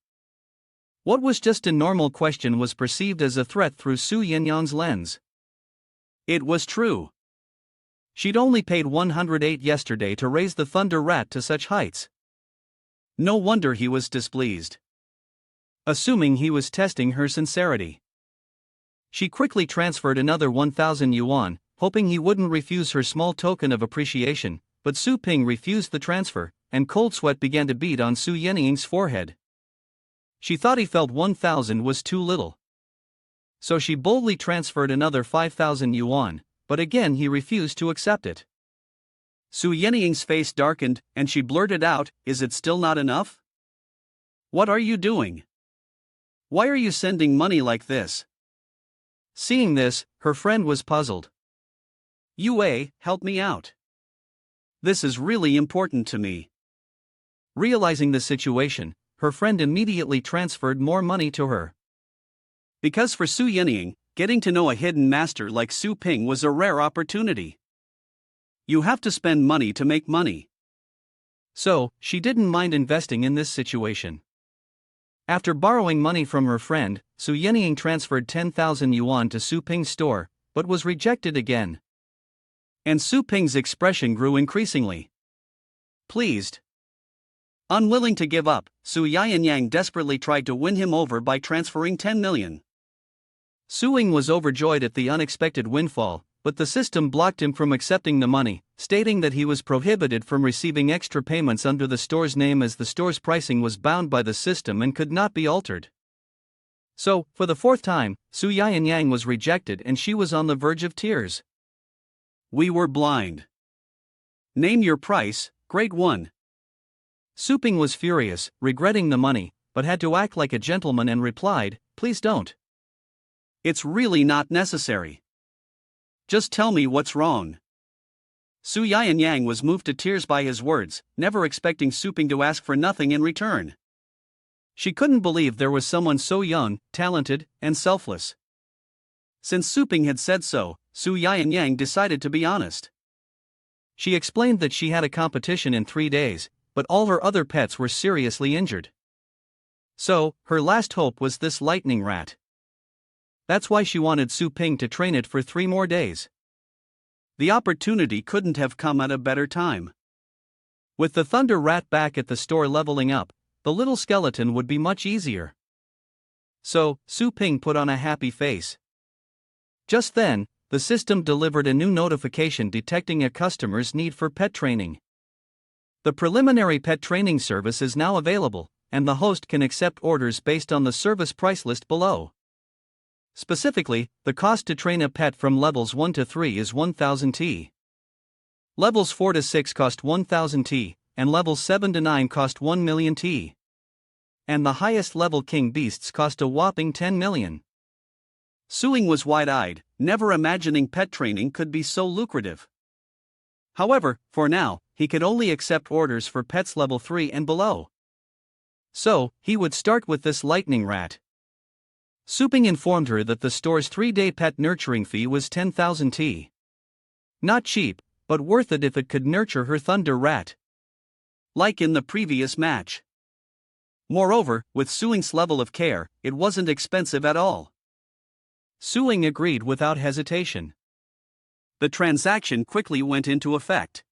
Speaker 1: What was just a normal question was perceived as a threat through Su Yenyang's lens. It was true. She'd only paid 108 yesterday to raise the thunder rat to such heights. No wonder he was displeased. Assuming he was testing her sincerity. She quickly transferred another 1,000 yuan, hoping he wouldn't refuse her small token of appreciation, but Su Ping refused the transfer, and cold sweat began to bead on Su Yenying's forehead. She thought he felt 1,000 was too little. So she boldly transferred another 5,000 yuan, but again he refused to accept it. Su Yenying's face darkened, and she blurted out, "Is it still not enough? What are you doing? Why are you sending money like this?" Seeing this, her friend was puzzled. "Yue, help me out. This is really important to me." Realizing the situation, her friend immediately transferred more money to her. Because for Su Yenying, getting to know a hidden master like Su Ping was a rare opportunity. You have to spend money to make money. So, she didn't mind investing in this situation. After borrowing money from her friend, Su Yenying transferred 10,000 yuan to Su Ping's store, but was rejected again. And Su Ping's expression grew increasingly pleased. Unwilling to give up, Su Yenyang desperately tried to win him over by transferring 10 million. Suing was overjoyed at the unexpected windfall, but the system blocked him from accepting the money, stating that he was prohibited from receiving extra payments under the store's name as the store's pricing was bound by the system and could not be altered. So, for the fourth time, Su Yang was rejected and she was on the verge of tears.
Speaker 2: We were blind. Name your price, Grade 1.
Speaker 1: Su Ping was furious, regretting the money, but had to act like a gentleman and replied, "Please don't.
Speaker 2: It's really not necessary. Just tell me what's wrong." Su Yang was moved to tears by his words, never expecting Su Ping to ask for nothing in return.
Speaker 1: She couldn't believe there was someone so young, talented, and selfless.
Speaker 2: Since Su Ping had said so, Su Yang decided to be honest.
Speaker 1: She explained that she had a competition in 3 days, but all her other pets were seriously injured. So, her last hope was this lightning rat. That's why she wanted Su Ping to train it for 3 more days.
Speaker 2: The opportunity couldn't have come at a better time.
Speaker 1: With the thunder rat back at the store leveling up, the little skeleton would be much easier. So, Su Ping put on a happy face. Just then, the system delivered a new notification detecting a customer's need for pet training. The preliminary pet training service is now available, and the host can accept orders based on the service price list below. Specifically, the cost to train a pet from levels 1 to 3 is 1000 T. Levels 4 to 6 cost 1000 T, and levels 7 to 9 cost 1 million T. And the highest level king beasts cost a whopping 10 million.
Speaker 2: Suing was wide-eyed, never imagining pet training could be so lucrative. However, for now, he could only accept orders for pets level 3 and below. So, he would start with this lightning rat. Su Ping informed her that the store's 3-day pet nurturing fee was 10,000 T. Not cheap, but worth it if it could nurture her thunder rat. Like in the previous match. Moreover, with Suing's level of care, it wasn't expensive at all.
Speaker 1: Suing agreed without hesitation.
Speaker 2: The transaction quickly went into effect.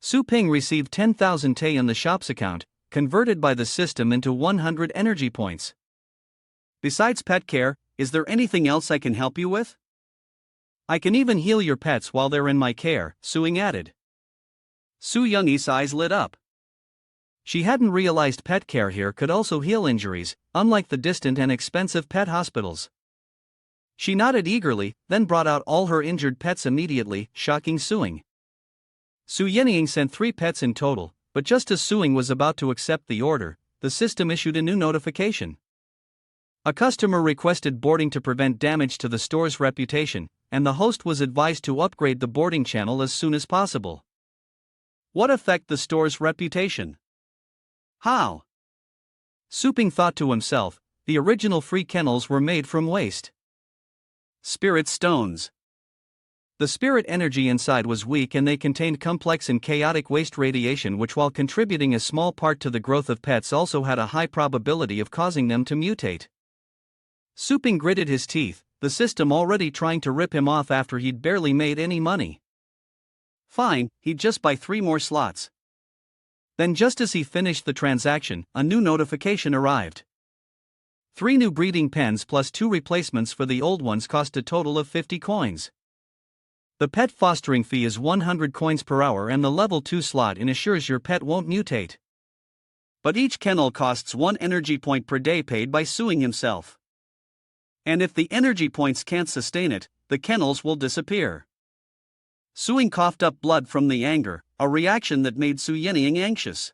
Speaker 1: Su Ping received 10,000 T in the shop's account, converted by the system into 100 energy points.
Speaker 2: Besides pet care, is there anything else I can help you with?
Speaker 1: I can even heal your pets while they're in my care, Suing added.
Speaker 2: Su Yang's eyes lit up.
Speaker 1: She hadn't realized pet care here could also heal injuries, unlike the distant and expensive pet hospitals. She nodded eagerly, then brought out all her injured pets immediately, shocking Suing. Su Yenying sent 3 pets in total, but just as Suing was about to accept the order, the system issued a new notification. A customer requested boarding to prevent damage to the store's reputation, and the host was advised to upgrade the boarding channel as soon as possible.
Speaker 2: What affect the store's reputation? How?
Speaker 1: Su Ping thought to himself, the original free kennels were made from waste.
Speaker 2: Spirit stones.
Speaker 1: The spirit energy inside was weak and they contained complex and chaotic waste radiation which, while contributing a small part to the growth of pets, also had a high probability of causing them to mutate. Su Ping gritted his teeth, the system already trying to rip him off after he'd barely made any money.
Speaker 2: Fine, he'd just buy 3 more slots.
Speaker 1: Then just as he finished the transaction, a new notification arrived. 3 new breeding pens plus 2 replacements for the old ones cost a total of 50 coins. The pet fostering fee is 100 coins per hour and the level 2 slot ensures your pet won't mutate.
Speaker 2: But each kennel costs 1 energy point per day paid by Suing himself. And if the energy points can't sustain it, the kennels will disappear. Suing coughed up blood from the anger, a reaction that made Su Yenying anxious.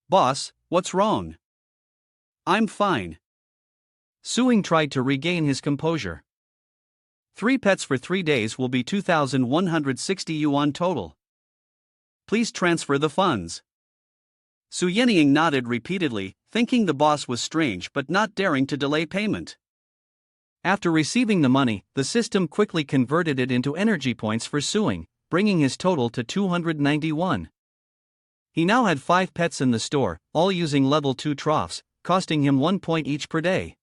Speaker 2: Boss, what's wrong? I'm fine.
Speaker 1: Suing tried to regain his composure. 3 pets for 3 days will be 2,160 yuan total. Please transfer the funds. Su Yenying nodded repeatedly, thinking the boss was strange but not daring to delay payment. After receiving the money, the system quickly converted it into energy points for Suing, bringing his total to 291. He now had 5 pets in the store, all using level 2 troughs, costing him 1 point each per day.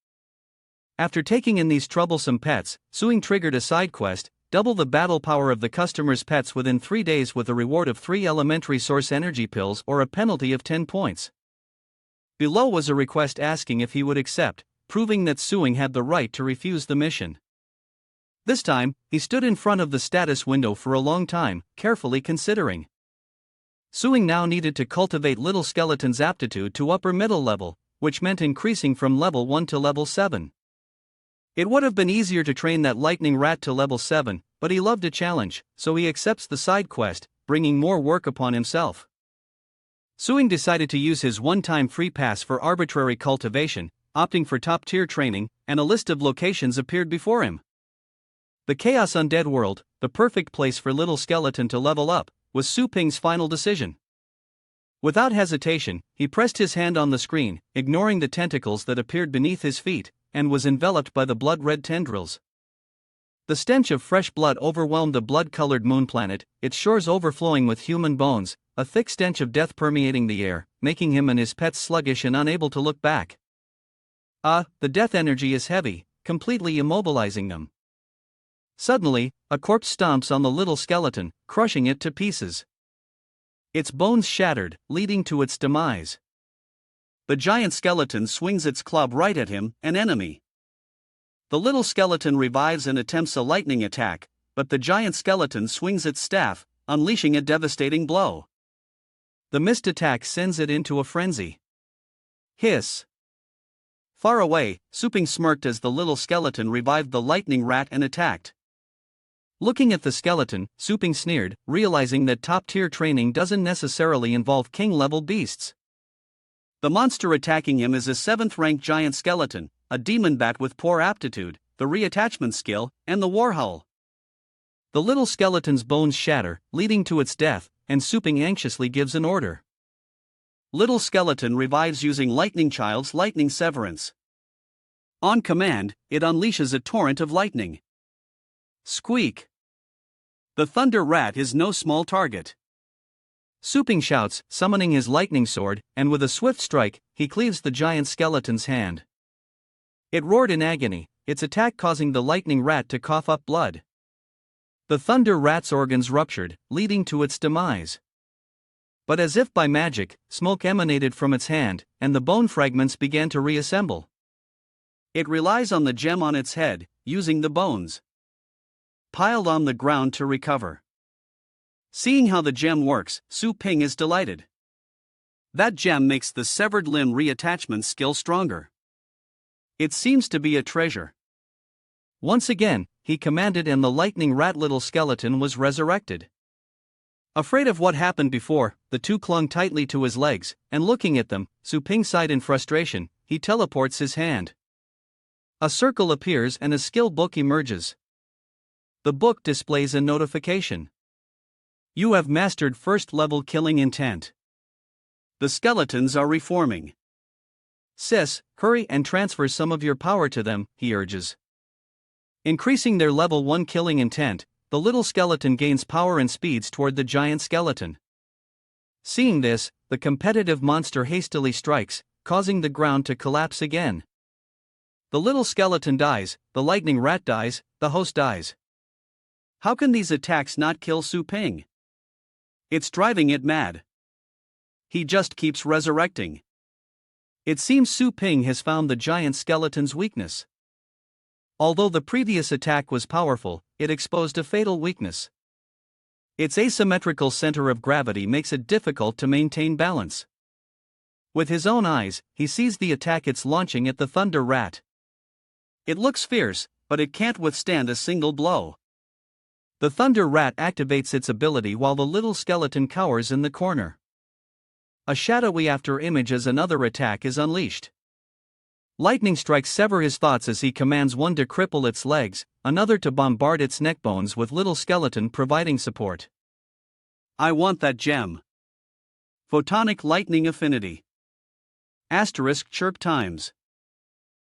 Speaker 1: After taking in these troublesome pets, Suing triggered a side quest, double the battle power of the customer's pets within 3 days with a reward of 3 elementary source energy pills or a penalty of 10 points. Below was a request asking if he would accept, proving that Suing had the right to refuse the mission. This time, he stood in front of the status window for a long time, carefully considering. Suing now needed to cultivate Little Skeleton's aptitude to upper middle level, which meant increasing from level 1 to level 7. It would have been easier to train that lightning rat to level 7, but he loved a challenge, so he accepts the side quest, bringing more work upon himself. Suing decided to use his one-time free pass for arbitrary cultivation, opting for top-tier training, and a list of locations appeared before him. The Chaos Undead World, the perfect place for Little Skeleton to level up, was Su Ping's final decision. Without hesitation, he pressed his hand on the screen, ignoring the tentacles that appeared beneath his feet, and was enveloped by the blood-red tendrils. The stench of fresh blood overwhelmed the blood-colored moon planet, its shores overflowing with human bones, a thick stench of death permeating the air, making him and his pets sluggish and unable to look back. The death energy is heavy, completely immobilizing them. Suddenly, a corpse stomps on the little skeleton, crushing it to pieces. Its bones shattered, leading to its demise. The giant skeleton swings its club right at him, an enemy. The little skeleton revives and attempts a lightning attack, but the giant skeleton swings its staff, unleashing a devastating blow. The missed attack sends it into a frenzy. Hiss! Far away, Su Ping smirked as the little skeleton revived the lightning rat and attacked. Looking at the skeleton, Su Ping sneered, realizing that top-tier training doesn't necessarily involve king-level beasts. The monster attacking him is a 7th-ranked giant skeleton, a demon bat with poor aptitude, the reattachment skill, and the war howl. The little skeleton's bones shatter, leading to its death, and Su Ping anxiously gives an order. Little skeleton revives using Lightning Child's lightning severance. On command, it unleashes a torrent of lightning. Squeak! The thunder rat is no small target. Su Ping shouts, summoning his lightning sword, and with a swift strike, he cleaves the giant skeleton's hand. It roared in agony, its attack causing the lightning rat to cough up blood. The thunder rat's organs ruptured, leading to its demise. But as if by magic, smoke emanated from its hand, and the bone fragments began to reassemble. It relies on the gem on its head, using the bones piled on the ground to recover. Seeing how the gem works, Su Ping is delighted. That gem makes the severed limb reattachment skill stronger. It seems to be a treasure. Once again, he commanded, and the lightning rat little skeleton was resurrected. Afraid of what happened before, the two clung tightly to his legs, and looking at them, Su Ping sighed in frustration. He teleports his hand. A circle appears and a skill book emerges. The book displays a notification. You have mastered first-level killing intent. The skeletons are reforming. Sis, hurry and transfer some of your power to them, he urges. Increasing their level 1 killing intent, the little skeleton gains power and speeds toward the giant skeleton. Seeing this, the competitive monster hastily strikes, causing the ground to collapse again. The little skeleton dies, the lightning rat dies, the host dies. How can these attacks not kill Su Ping? It's driving it mad. He just keeps resurrecting. It seems Su Ping has found the giant skeleton's weakness. Although the previous attack was powerful, it exposed a fatal weakness. Its asymmetrical center of gravity makes it difficult to maintain balance. With his own eyes, he sees the attack it's launching at the thunder rat. It looks fierce, but it can't withstand a single blow. The thunder rat activates its ability while the little skeleton cowers in the corner. A shadowy after image as another attack is unleashed. Lightning strikes sever his thoughts as he commands one to cripple its legs, another to bombard its neck bones, with little skeleton providing support. I want that gem. Photonic lightning affinity. Asterisk chirp times.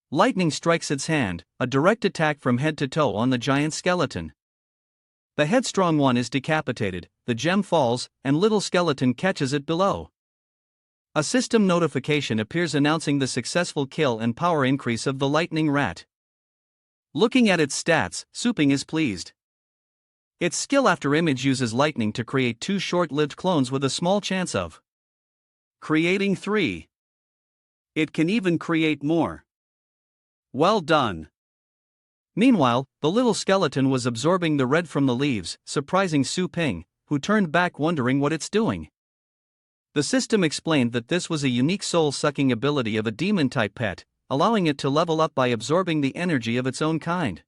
Speaker 1: Lightning strikes its hand, a direct attack from head to toe on the giant skeleton. The headstrong one is decapitated, the gem falls, and little skeleton catches it below. A system notification appears announcing the successful kill and power increase of the lightning rat. Looking at its stats, Su Ping is pleased. Its skill after image uses lightning to create 2 short-lived clones with a small chance of creating 3. It can even create more. Well done. Meanwhile, the little skeleton was absorbing the red from the leaves, surprising Su Ping, who turned back wondering what it's doing. The system explained that this was a unique soul-sucking ability of a demon-type pet, allowing it to level up by absorbing the energy of its own kind.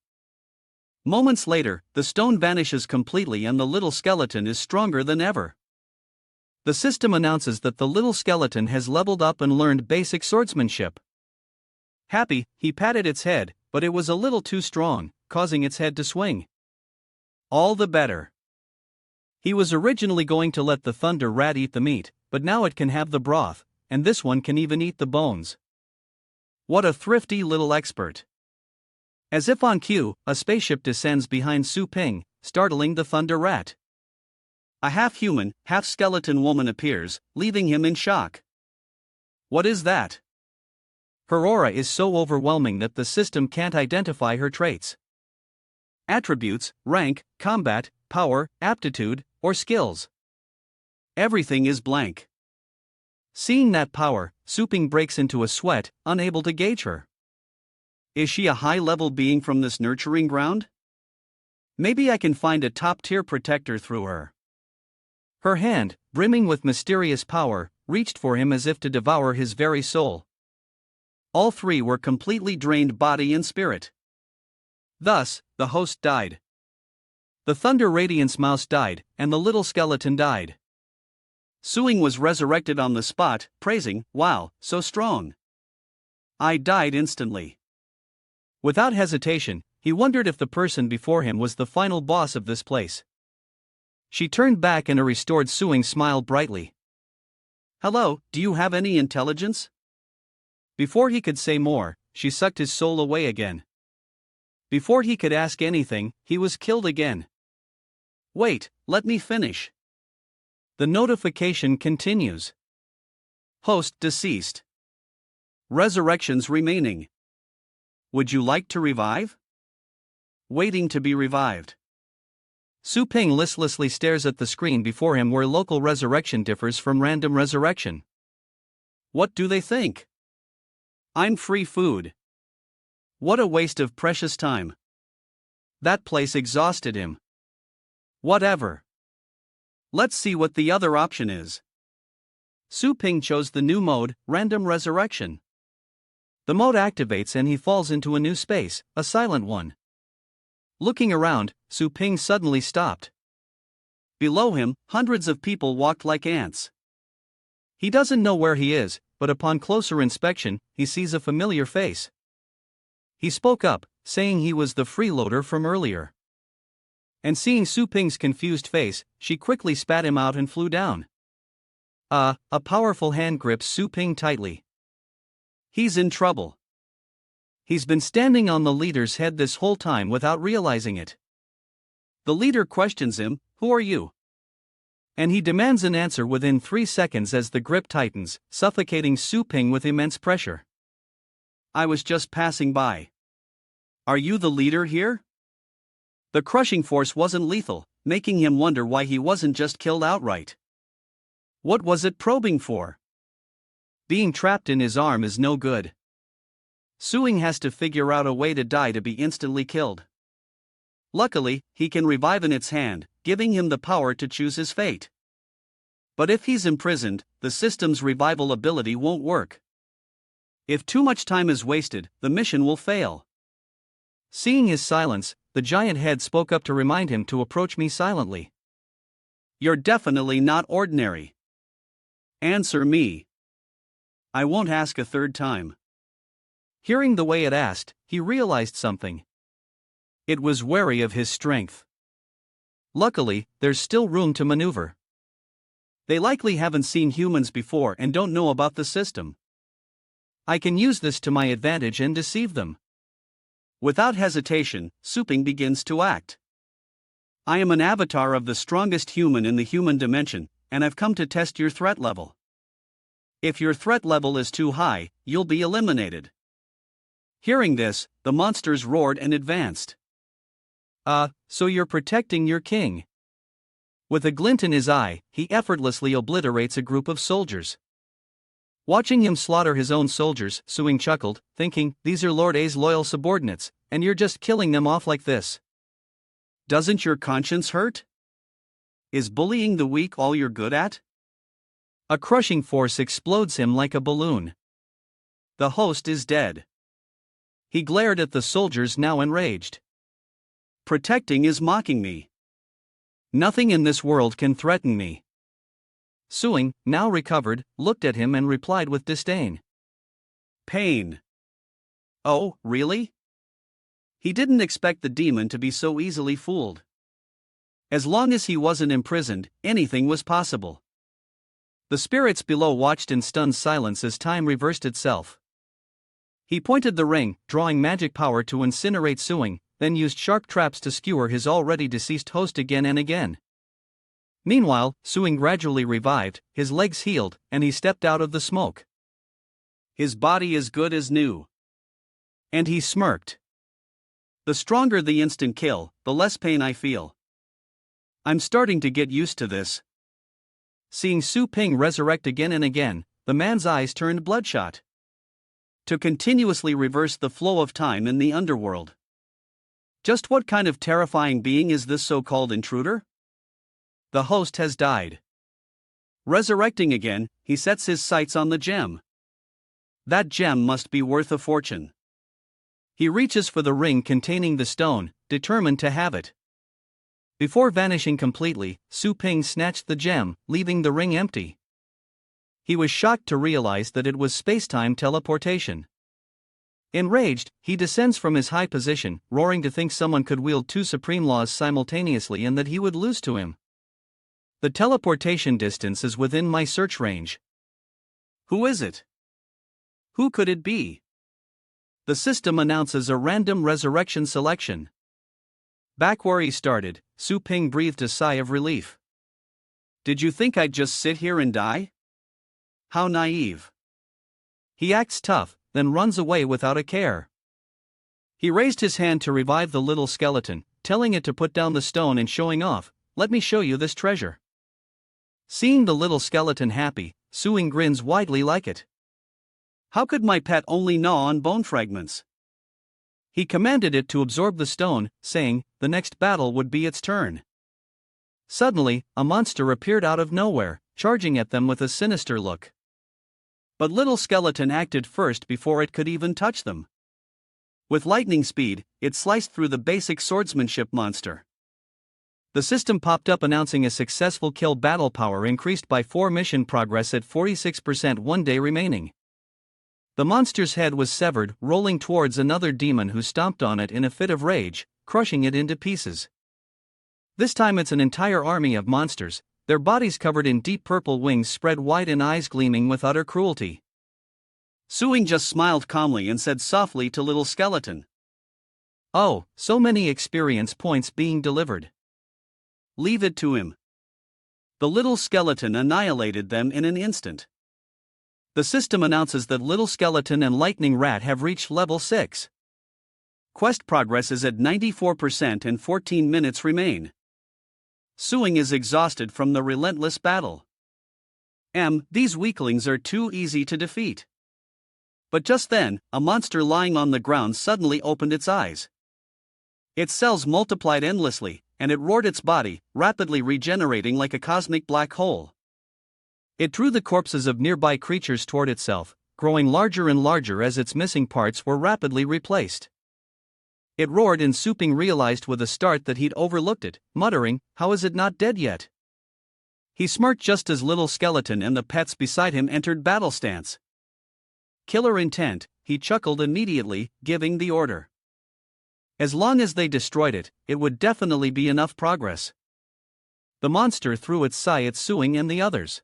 Speaker 1: Moments later, the stone vanishes completely and the little skeleton is stronger than ever. The system announces that the little skeleton has leveled up and learned basic swordsmanship. Happy, he patted its head, but it was a little too strong, causing its head to swing. All the better. He was originally going to let the thunder rat eat the meat, but now it can have the broth, and this one can even eat the bones. What a thrifty little expert. As if on cue, a spaceship descends behind Su Ping, startling the thunder rat. A half-human, half-skeleton woman appears, leaving him in shock. What is that? Her aura is so overwhelming that the system can't identify her traits. Attributes, rank, combat, power, aptitude, or skills. Everything is blank. Seeing that power, Su Ping breaks into a sweat, unable to gauge her. Is she a high-level being from this nurturing ground? Maybe I can find a top-tier protector through her. Her hand, brimming with mysterious power, reached for him as if to devour his very soul. All three were completely drained body and spirit. Thus, the host died. The Thunder Radiance Mouse died, and the little skeleton died. Suing was resurrected on the spot, praising, "Wow, so strong." I died instantly. Without hesitation, he wondered if the person before him was the final boss of this place. She turned back and a restored Suing smiled brightly. "Hello, do you have any intelligence?" Before he could say more, she sucked his soul away again. Before he could ask anything, he was killed again. Wait, let me finish. The notification continues. Host deceased. Resurrections remaining. Would you like to revive? Waiting to be revived. Su Ping listlessly stares at the screen before him where local resurrection differs from random resurrection. What do they think? I'm free food. What a waste of precious time. That place exhausted him. Whatever. Let's see what the other option is. Su Ping chose the new mode, Random Resurrection. The mode activates and he falls into a new space, a silent one. Looking around, Su Ping suddenly stopped. Below him, hundreds of people walked like ants. He doesn't know where he is, but upon closer inspection, he sees a familiar face. He spoke up, saying he was the freeloader from earlier. And seeing Su Ping's confused face, she quickly spat him out and flew down. A powerful hand grips Su Ping tightly. He's in trouble. He's been standing on the leader's head this whole time without realizing it. The leader questions him, "Who are you?" And he demands an answer within 3 seconds as the grip tightens, suffocating Su Ping with immense pressure. I was just passing by. Are you the leader here? The crushing force wasn't lethal, making him wonder why he wasn't just killed outright. What was it probing for? Being trapped in his arm is no good. Suing has to figure out a way to die to be instantly killed. Luckily, he can revive in its hand, giving him the power to choose his fate. But if he's imprisoned, the system's revival ability won't work. If too much time is wasted, the mission will fail. Seeing his silence, the giant head spoke up to remind him to approach me silently. You're definitely not ordinary. Answer me. I won't ask a third time. Hearing the way it asked, he realized something. It was wary of his strength. Luckily, there's still room to maneuver. They likely haven't seen humans before and don't know about the system. I can use this to my advantage and deceive them. Without hesitation, Su Ping begins to act. I am an avatar of the strongest human in the human dimension, and I've come to test your threat level. If your threat level is too high, you'll be eliminated. Hearing this, the monsters roared and advanced. So you're protecting your king. With a glint in his eye, he effortlessly obliterates a group of soldiers. Watching him slaughter his own soldiers, Suing chuckled, thinking, these are Lord A's loyal subordinates, and you're just killing them off like this.
Speaker 2: Doesn't your conscience hurt? Is bullying the weak all you're good at?
Speaker 1: A crushing force explodes him like a balloon.
Speaker 2: The host is dead.
Speaker 1: He glared at the soldiers, now enraged.
Speaker 2: Protecting is mocking me.
Speaker 1: Nothing in this world can threaten me. Suing, now recovered, looked at him and replied with disdain.
Speaker 2: Pain. Oh, really? He didn't expect the demon to be so easily fooled. As long as he wasn't imprisoned, anything was possible. The spirits below watched in stunned silence as time reversed itself. He pointed the ring, drawing magic power to incinerate Suing, then used sharp traps to skewer his already deceased host again and again. Meanwhile, Suing gradually revived, his legs healed, and he stepped out of the smoke. His body is good as new.
Speaker 1: And he smirked.
Speaker 2: The stronger the instant kill, the less pain I feel. I'm starting to get used to this.
Speaker 1: Seeing Su Ping resurrect again and again, the man's eyes turned bloodshot.
Speaker 2: To continuously reverse the flow of time in the underworld. Just what kind of terrifying being is this so-called intruder?
Speaker 1: The host has died.
Speaker 2: Resurrecting again, he sets his sights on the gem. That gem must be worth a fortune.
Speaker 1: He reaches for the ring containing the stone, determined to have it. Before vanishing completely, Su Ping snatched the gem, leaving the ring empty. He was shocked to realize that it was space-time teleportation. Enraged, he descends from his high position, roaring to think someone could wield two supreme laws simultaneously and that he would lose to him. The teleportation distance is within my search range.
Speaker 2: Who is it? Who could it be?
Speaker 1: The system announces a random resurrection selection. Back where he started, Su Ping breathed a sigh of relief.
Speaker 2: Did you think I'd just sit here and die? How naive.
Speaker 1: He acts tough, then runs away without a care. He raised his hand to revive the little skeleton, telling it to put down the stone and showing off, "Let me show you this treasure." Seeing the little skeleton happy, Suing grins widely like it.
Speaker 2: How could my pet only gnaw on bone fragments?
Speaker 1: He commanded it to absorb the stone, saying, the next battle would be its turn. Suddenly, a monster appeared out of nowhere, charging at them with a sinister look. But little skeleton acted first before it could even touch them. With lightning speed, it sliced through the basic swordsmanship monster. The system popped up announcing a successful kill. Battle power increased by 4, mission progress at 46%, 1 day remaining. The monster's head was severed, rolling towards another demon who stomped on it in a fit of rage, crushing it into pieces. This time it's an entire army of monsters, their bodies covered in deep purple wings spread wide and eyes gleaming with utter cruelty.
Speaker 2: Suing just smiled calmly and said softly to little skeleton,
Speaker 1: "Oh, so many experience points being delivered.
Speaker 2: Leave it to him." The little skeleton annihilated them in an instant.
Speaker 1: The system announces that little skeleton and lightning rat have reached level 6.
Speaker 2: Quest progress is at 94% and 14 minutes remain. Suing is exhausted from the relentless battle. These weaklings are too easy to defeat. But just then, a monster lying on the ground suddenly opened its eyes. Its cells multiplied endlessly, and it roared its body, rapidly regenerating like a cosmic black hole. It drew the corpses of nearby creatures toward itself, growing larger and larger as its missing parts were rapidly replaced. It roared, and Su Ping realized with a start that he'd overlooked it, muttering, "How is it not dead yet?" He smirked just as little skeleton and the pets beside him entered battle stance. Killer intent, he chuckled immediately, giving the order. As long as they destroyed it, it would definitely be enough progress. The monster threw its scythe at Suing and the others.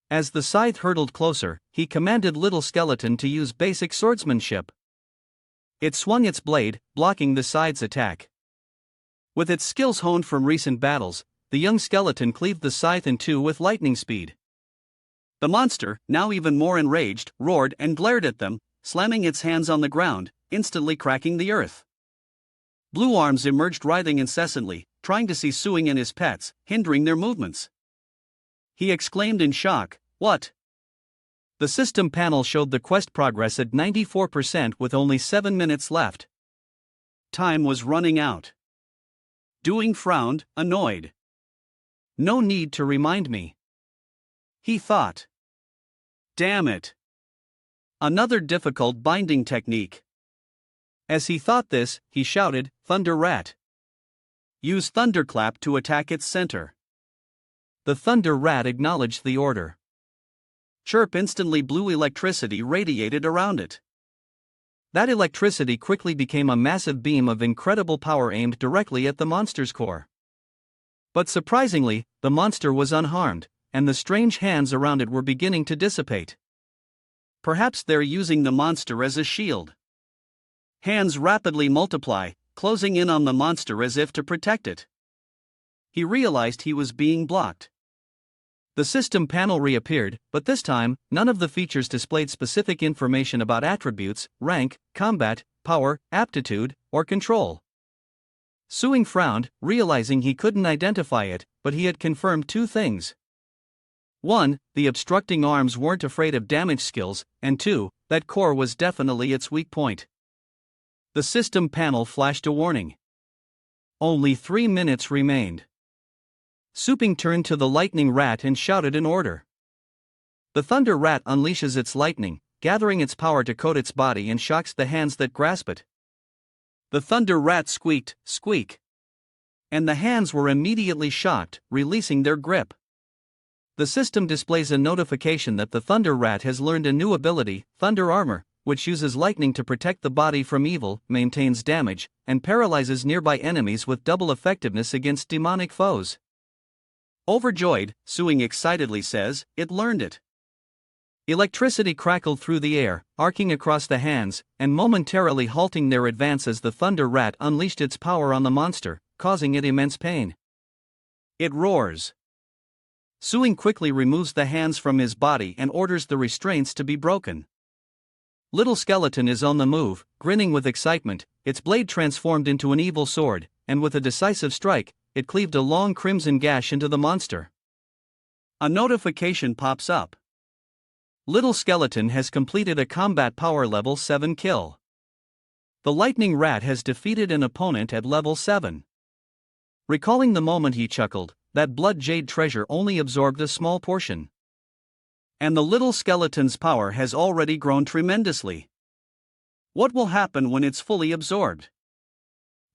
Speaker 2: As the scythe hurtled closer, he commanded little skeleton to use basic swordsmanship. It swung its blade, blocking the scythe's attack. With its skills honed from recent battles, the young skeleton cleaved the scythe in two with lightning speed. The monster, now even more enraged, roared and glared at them, slamming its hands on the ground, instantly cracking the earth. Blue arms emerged writhing incessantly, trying to see Suing and his pets, hindering their movements. He exclaimed in shock, "What?" The system panel showed the quest progress at 94% with only 7 minutes left. time was running out. Doing frowned, annoyed.
Speaker 1: No need to remind me,
Speaker 2: he thought. Damn it. Another difficult binding technique.
Speaker 1: As he thought this, he shouted, "Thunder Rat!
Speaker 2: Use thunderclap to attack its center."
Speaker 1: The Thunder Rat acknowledged the order.
Speaker 2: Chirp instantly blue electricity radiated around it.
Speaker 1: That electricity quickly became a massive beam of incredible power aimed directly at the monster's core. But surprisingly, the monster was unharmed, and the strange hands around it were beginning to dissipate.
Speaker 2: Perhaps they're using the monster as a shield. Hands rapidly multiply, closing in on the monster as if to protect it. He realized he was being blocked.
Speaker 1: The system panel reappeared, but this time, none of the features displayed specific information about attributes, rank, combat, power, aptitude, or control. Suing frowned, realizing he couldn't identify it, but he had confirmed two things. 1. The obstructing arms weren't afraid of damage skills, and 2. That core was definitely its weak point. The system panel flashed a warning. Only 3 minutes remained. Suping turned to the lightning rat and shouted an order. The thunder rat unleashes its lightning, gathering its power to coat its body and shocks the hands that grasp it.
Speaker 2: The thunder rat squeaked, squeak.
Speaker 1: And the hands were immediately shocked, releasing their grip. The system displays a notification that the thunder rat has learned a new ability, Thunder Armor, which uses lightning to protect the body from evil, maintains damage, and paralyzes nearby enemies with double effectiveness against demonic foes.
Speaker 2: Overjoyed, Suing excitedly says, "It learned it."
Speaker 1: Electricity crackled through the air, arcing across the hands, and momentarily halting their advance as the thunder rat unleashed its power on the monster, causing it immense pain.
Speaker 2: It roars.
Speaker 1: Suing quickly removes the hands from his body and orders the restraints to be broken. Little Skeleton is on the move, grinning with excitement, its blade transformed into an evil sword, and with a decisive strike, it cleaved a long crimson gash into the monster.
Speaker 2: A notification pops up.
Speaker 1: Little Skeleton has completed a combat power level 7 kill. The lightning rat has defeated an opponent at level 7. Recalling the moment, he chuckled, that blood jade treasure only absorbed a small portion.
Speaker 2: And the little skeleton's power has already grown tremendously. What will happen when it's fully absorbed?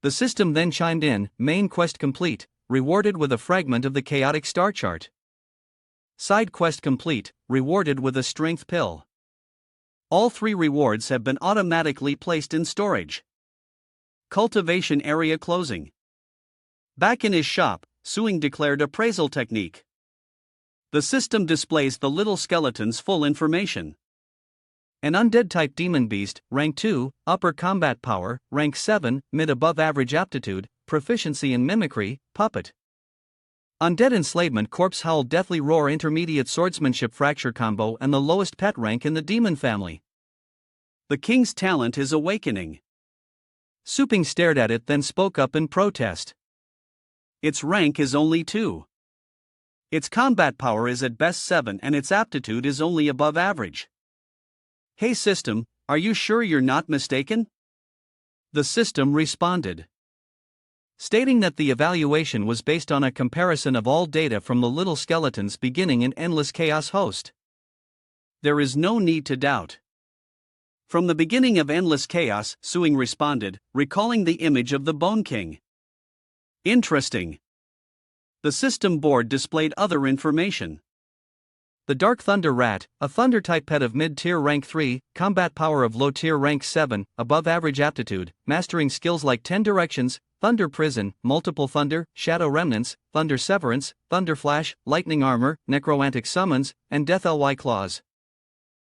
Speaker 1: The system then chimed in, main quest complete, rewarded with a fragment of the chaotic star chart. Side quest complete, rewarded with a strength pill.
Speaker 2: All 3 rewards have been automatically placed in storage. Cultivation area closing. Back in his shop, Suing declared appraisal technique. The system displays the little skeleton's full information.
Speaker 1: An undead-type demon beast, rank 2, upper combat power, rank 7, mid-above average aptitude, proficiency in mimicry, puppet. Undead enslavement, corpse howl, deathly roar, intermediate swordsmanship, fracture combo, and the lowest pet rank in the demon family.
Speaker 2: The king's talent is awakening.
Speaker 1: Suping stared at it, then spoke up in protest.
Speaker 2: Its rank is only 2. Its combat power is at best 7 and its aptitude is only above average. Hey system, are you sure you're not mistaken?
Speaker 1: The system responded, stating that the evaluation was based on a comparison of all data from the little skeletons beginning in Endless Chaos host.
Speaker 2: There is no need to doubt. From the beginning of Endless Chaos, Suing responded, recalling the image of the Bone King. Interesting. The system board displayed other information.
Speaker 1: The Dark Thunder Rat, a thunder-type pet of mid-tier rank 3, combat power of low-tier rank 7, above-average aptitude, mastering skills like 10 Directions, Thunder Prison, Multiple Thunder, Shadow Remnants, Thunder Severance, Thunder Flash, Lightning Armor, Necromantic Summons, and Death Ly Claws.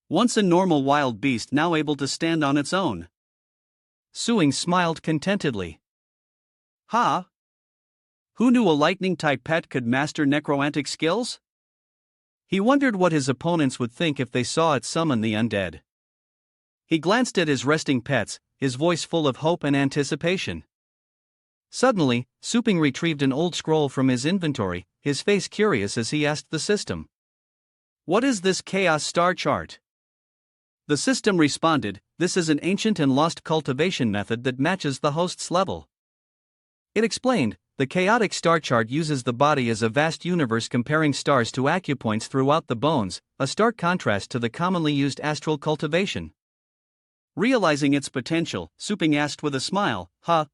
Speaker 2: Once a normal wild beast, now able to stand on its own.
Speaker 1: Suing smiled contentedly.
Speaker 2: Ha! Who knew a lightning-type pet could master necromantic skills?
Speaker 1: He wondered what his opponents would think if they saw it summon the undead. He glanced at his resting pets, his voice full of hope and anticipation. Suddenly, Suping retrieved an old scroll from his inventory, his face curious as he asked the system,
Speaker 2: "What is this chaos star chart?" The system responded, "This is an ancient and lost cultivation method that matches the host's level." It explained, "The chaotic star chart uses the body as a vast universe comparing stars to acupoints throughout the bones, a stark contrast to the commonly used astral cultivation." Realizing its potential, Suping asked with a smile,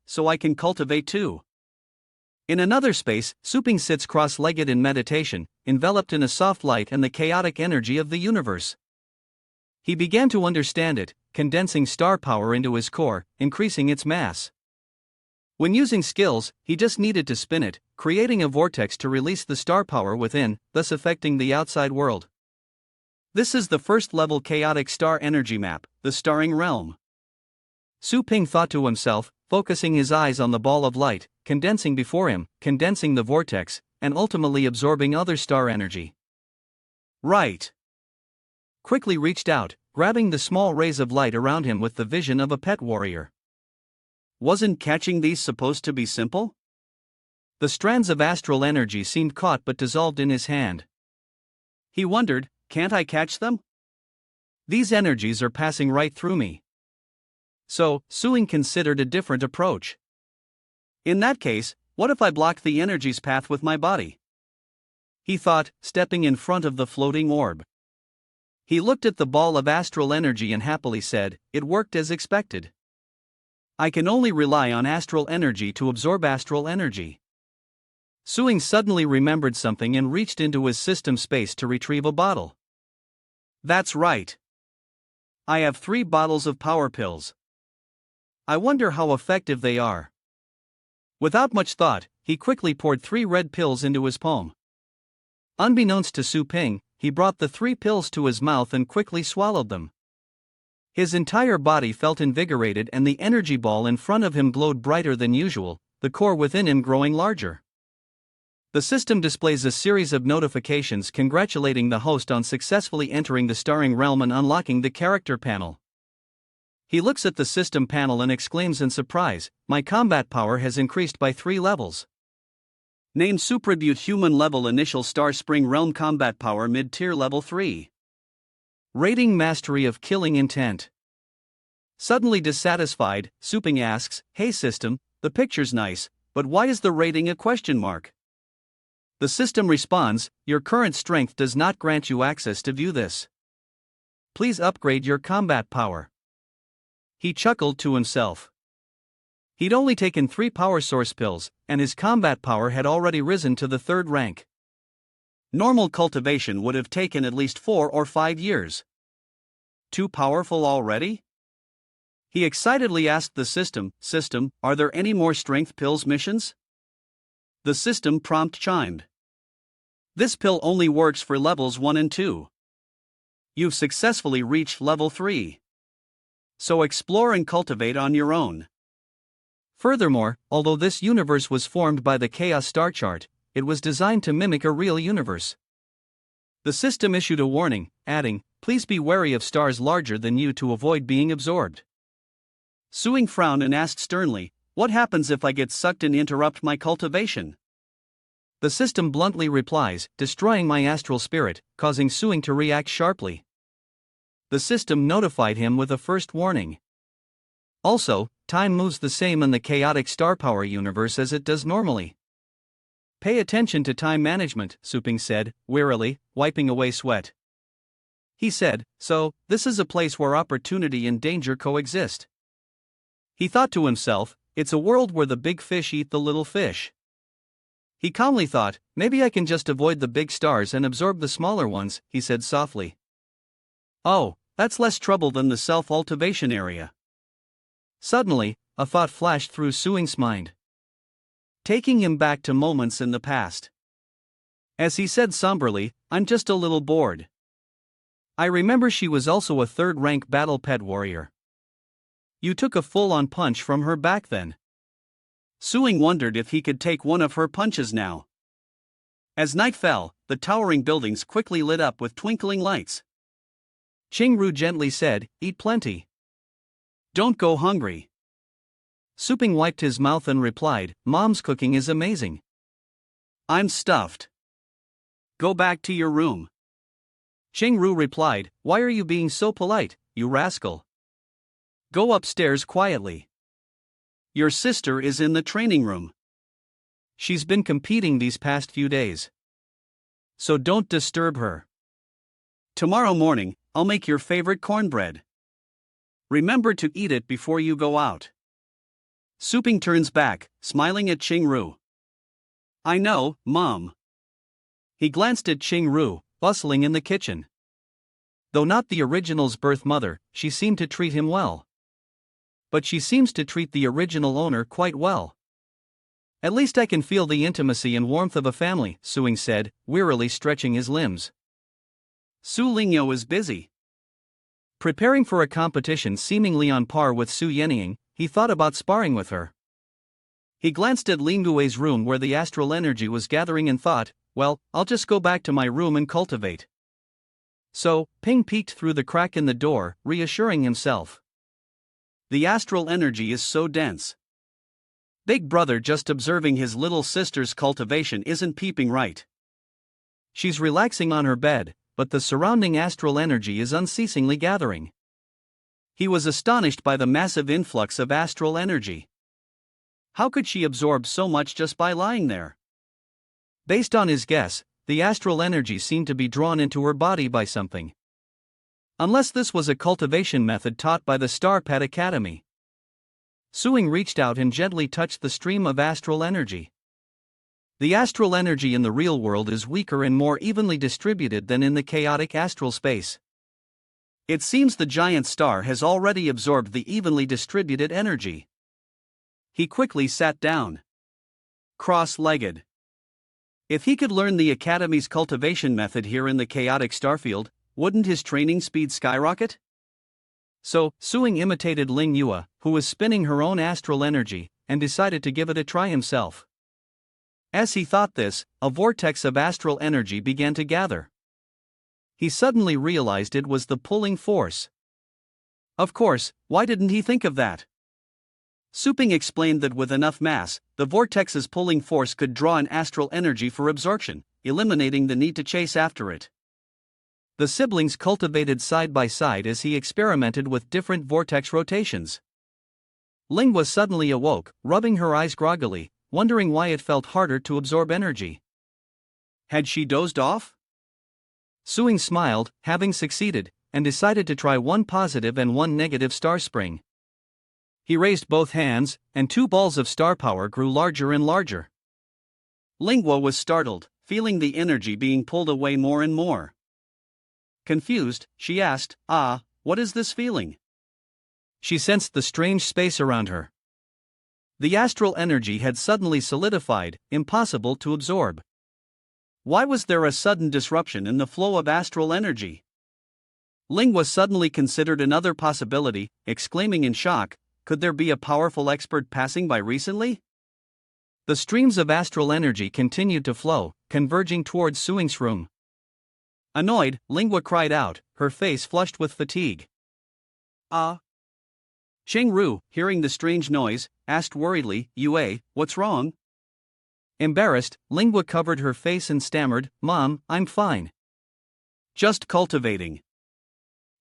Speaker 2: so I can cultivate too?" In another space, Suping sits cross-legged in meditation, enveloped in a soft light and the chaotic energy of the universe. He began to understand it, condensing star power into his core, increasing its mass. When using skills, he just needed to spin it, creating a vortex to release the star power within, thus affecting the outside world. This is the first-level chaotic star energy map, the starring realm. Su Ping thought to himself, focusing his eyes on the ball of light, condensing before him, condensing the vortex, and ultimately absorbing other star energy. Right. Quickly reached out, grabbing the small rays of light around him with the vision of a pet warrior. Wasn't catching these supposed to be simple? The strands of astral energy seemed caught but dissolved in his hand. He wondered, can't I catch them? These energies are passing right through me. So, Suing considered a different approach. In that case, what if I blocked the energy's path with my body? He thought, stepping in front of the floating orb. He looked at the ball of astral energy and happily said, "It worked as expected. I can only rely on astral energy to absorb astral energy." Suing suddenly remembered something and reached into his system space to retrieve a bottle. That's right. I have 3 bottles of power pills. I wonder how effective they are. Without much thought, he quickly poured 3 red pills into his palm. Unbeknownst to Su Ping, he brought the 3 pills to his mouth and quickly swallowed them. His entire body felt invigorated and the energy ball in front of him glowed brighter than usual, the core within him growing larger. The system displays a series of notifications congratulating the host on successfully entering the starring realm and unlocking the character panel. He looks at the system panel and exclaims in surprise, "My combat power has increased by 3 levels. Name Suprabute Human Level Initial Star Spring Realm Combat Power Mid-Tier Level 3. Rating Mastery of Killing Intent." Suddenly dissatisfied, Suping asks, "Hey system, the picture's nice, but why is the rating a question mark?" The system responds, "Your current strength does not grant you access to view this. Please upgrade your combat power." He chuckled to himself. He'd only taken 3 power source pills, and his combat power had already risen to the 3rd rank. Normal cultivation would have taken at least 4 or 5 years. Too powerful already? He excitedly asked the system, "System, are there any more strength pills missions?" The system prompt chimed. "This pill only works for levels 1 and 2. You've successfully reached level 3. So explore and cultivate on your own." Furthermore, although this universe was formed by the Chaos Star Chart, it was designed to mimic a real universe. The system issued a warning, adding, "Please be wary of stars larger than you to avoid being absorbed." Suing frowned and asked sternly, "What happens if I get sucked and interrupt my cultivation?" The system bluntly replies, "Destroying my astral spirit," causing Suing to react sharply. The system notified him with a first warning. Also, time moves the same in the chaotic star power universe as it does normally. "Pay attention to time management," Suping said, wearily, wiping away sweat. He said, "So, this is a place where opportunity and danger coexist." He thought to himself, "It's a world where the big fish eat the little fish." He calmly thought, "Maybe I can just avoid the big stars and absorb the smaller ones," he said softly. "Oh, that's less trouble than the self-cultivation area." Suddenly, a thought flashed through Suing's mind, taking him back to moments in the past. As he said somberly, "I'm just a little bored. I remember she was also a 3rd-rank battle pet warrior. You took a full-on punch from her back then." Suing wondered if he could take one of her punches now. As night fell, the towering buildings quickly lit up with twinkling lights. Qingru gently said, "Eat plenty. Don't go hungry." Suping wiped his mouth and replied, "Mom's cooking is amazing. I'm stuffed. Go back to your room." Qingru replied, "Why are you being so polite? you rascal. Go upstairs quietly. Your sister is in the training room.
Speaker 1: She's been competing these past few days. So don't disturb her.
Speaker 2: Tomorrow morning, I'll make your favorite cornbread. Remember to eat it before you go out. Su Ping turns back, smiling at Qing Ru. I know, Mom.
Speaker 1: He glanced at Qing Ru, bustling in the kitchen. Though not the original's birth mother, she seemed to treat him well. But she seems to treat the original owner quite well. At least I can feel the intimacy and warmth of a family, Suing said, wearily stretching his limbs.
Speaker 2: Su Lingyou is busy.
Speaker 1: Preparing for a competition seemingly on par with Su Yenying, he thought about sparring with her. He glanced at Ling Gui's room where the astral energy was gathering and thought, well, I'll just go back to my room and cultivate. So, Ping peeked through the crack in the door, reassuring himself.
Speaker 2: The astral energy is so dense. Big brother just observing his little sister's cultivation isn't peeping right.
Speaker 1: She's relaxing on her bed, but the surrounding astral energy is unceasingly gathering.
Speaker 2: He was astonished by the massive influx of astral energy. How could she absorb so much just by lying there?
Speaker 1: Based on his guess, the astral energy seemed to be drawn into her body by something. Unless this was a cultivation method taught by the Star Pet Academy. Suing reached out and gently touched the stream of astral energy. The astral energy in the real world is weaker and more evenly distributed than in the chaotic astral space.
Speaker 2: It seems the giant star has already absorbed the evenly distributed energy. He quickly sat down, cross-legged. If he could learn the Academy's cultivation method here in the chaotic starfield, wouldn't his training speed skyrocket?
Speaker 1: So, Suing imitated Ling Yue, who was spinning her own astral energy, and decided to give it a try himself. As he thought this, a vortex of astral energy began to gather. He suddenly realized it was the pulling force. Of course, why didn't he think of that? Su Ping explained that with enough mass, the vortex's pulling force could draw in astral energy for absorption, eliminating the need to chase after it. The siblings cultivated side by side as he experimented with different vortex rotations. Lingwa suddenly awoke, rubbing her eyes groggily, wondering why it felt harder to absorb energy.
Speaker 2: Had she dozed off?
Speaker 1: Suing smiled, having succeeded, and decided to try one positive and one negative star spring. He raised both hands, and two balls of star power grew larger and larger.
Speaker 2: Lingwa was startled, feeling the energy being pulled away more and more. Confused, she asked, what is this feeling?
Speaker 1: She sensed the strange space around her. The astral energy had suddenly solidified, impossible to absorb.
Speaker 2: Why was there a sudden disruption in the flow of astral energy? Lingwa suddenly considered another possibility, exclaiming in shock, could there be a powerful expert passing by recently?
Speaker 1: The streams of astral energy continued to flow, converging towards Suing's room.
Speaker 2: Annoyed, Lingwa cried out, her face flushed with fatigue. Qing Ru, hearing the strange noise, asked worriedly, Yue, what's wrong?
Speaker 1: Embarrassed, Lingwa covered her face and stammered, Mom, I'm fine.
Speaker 2: Just cultivating.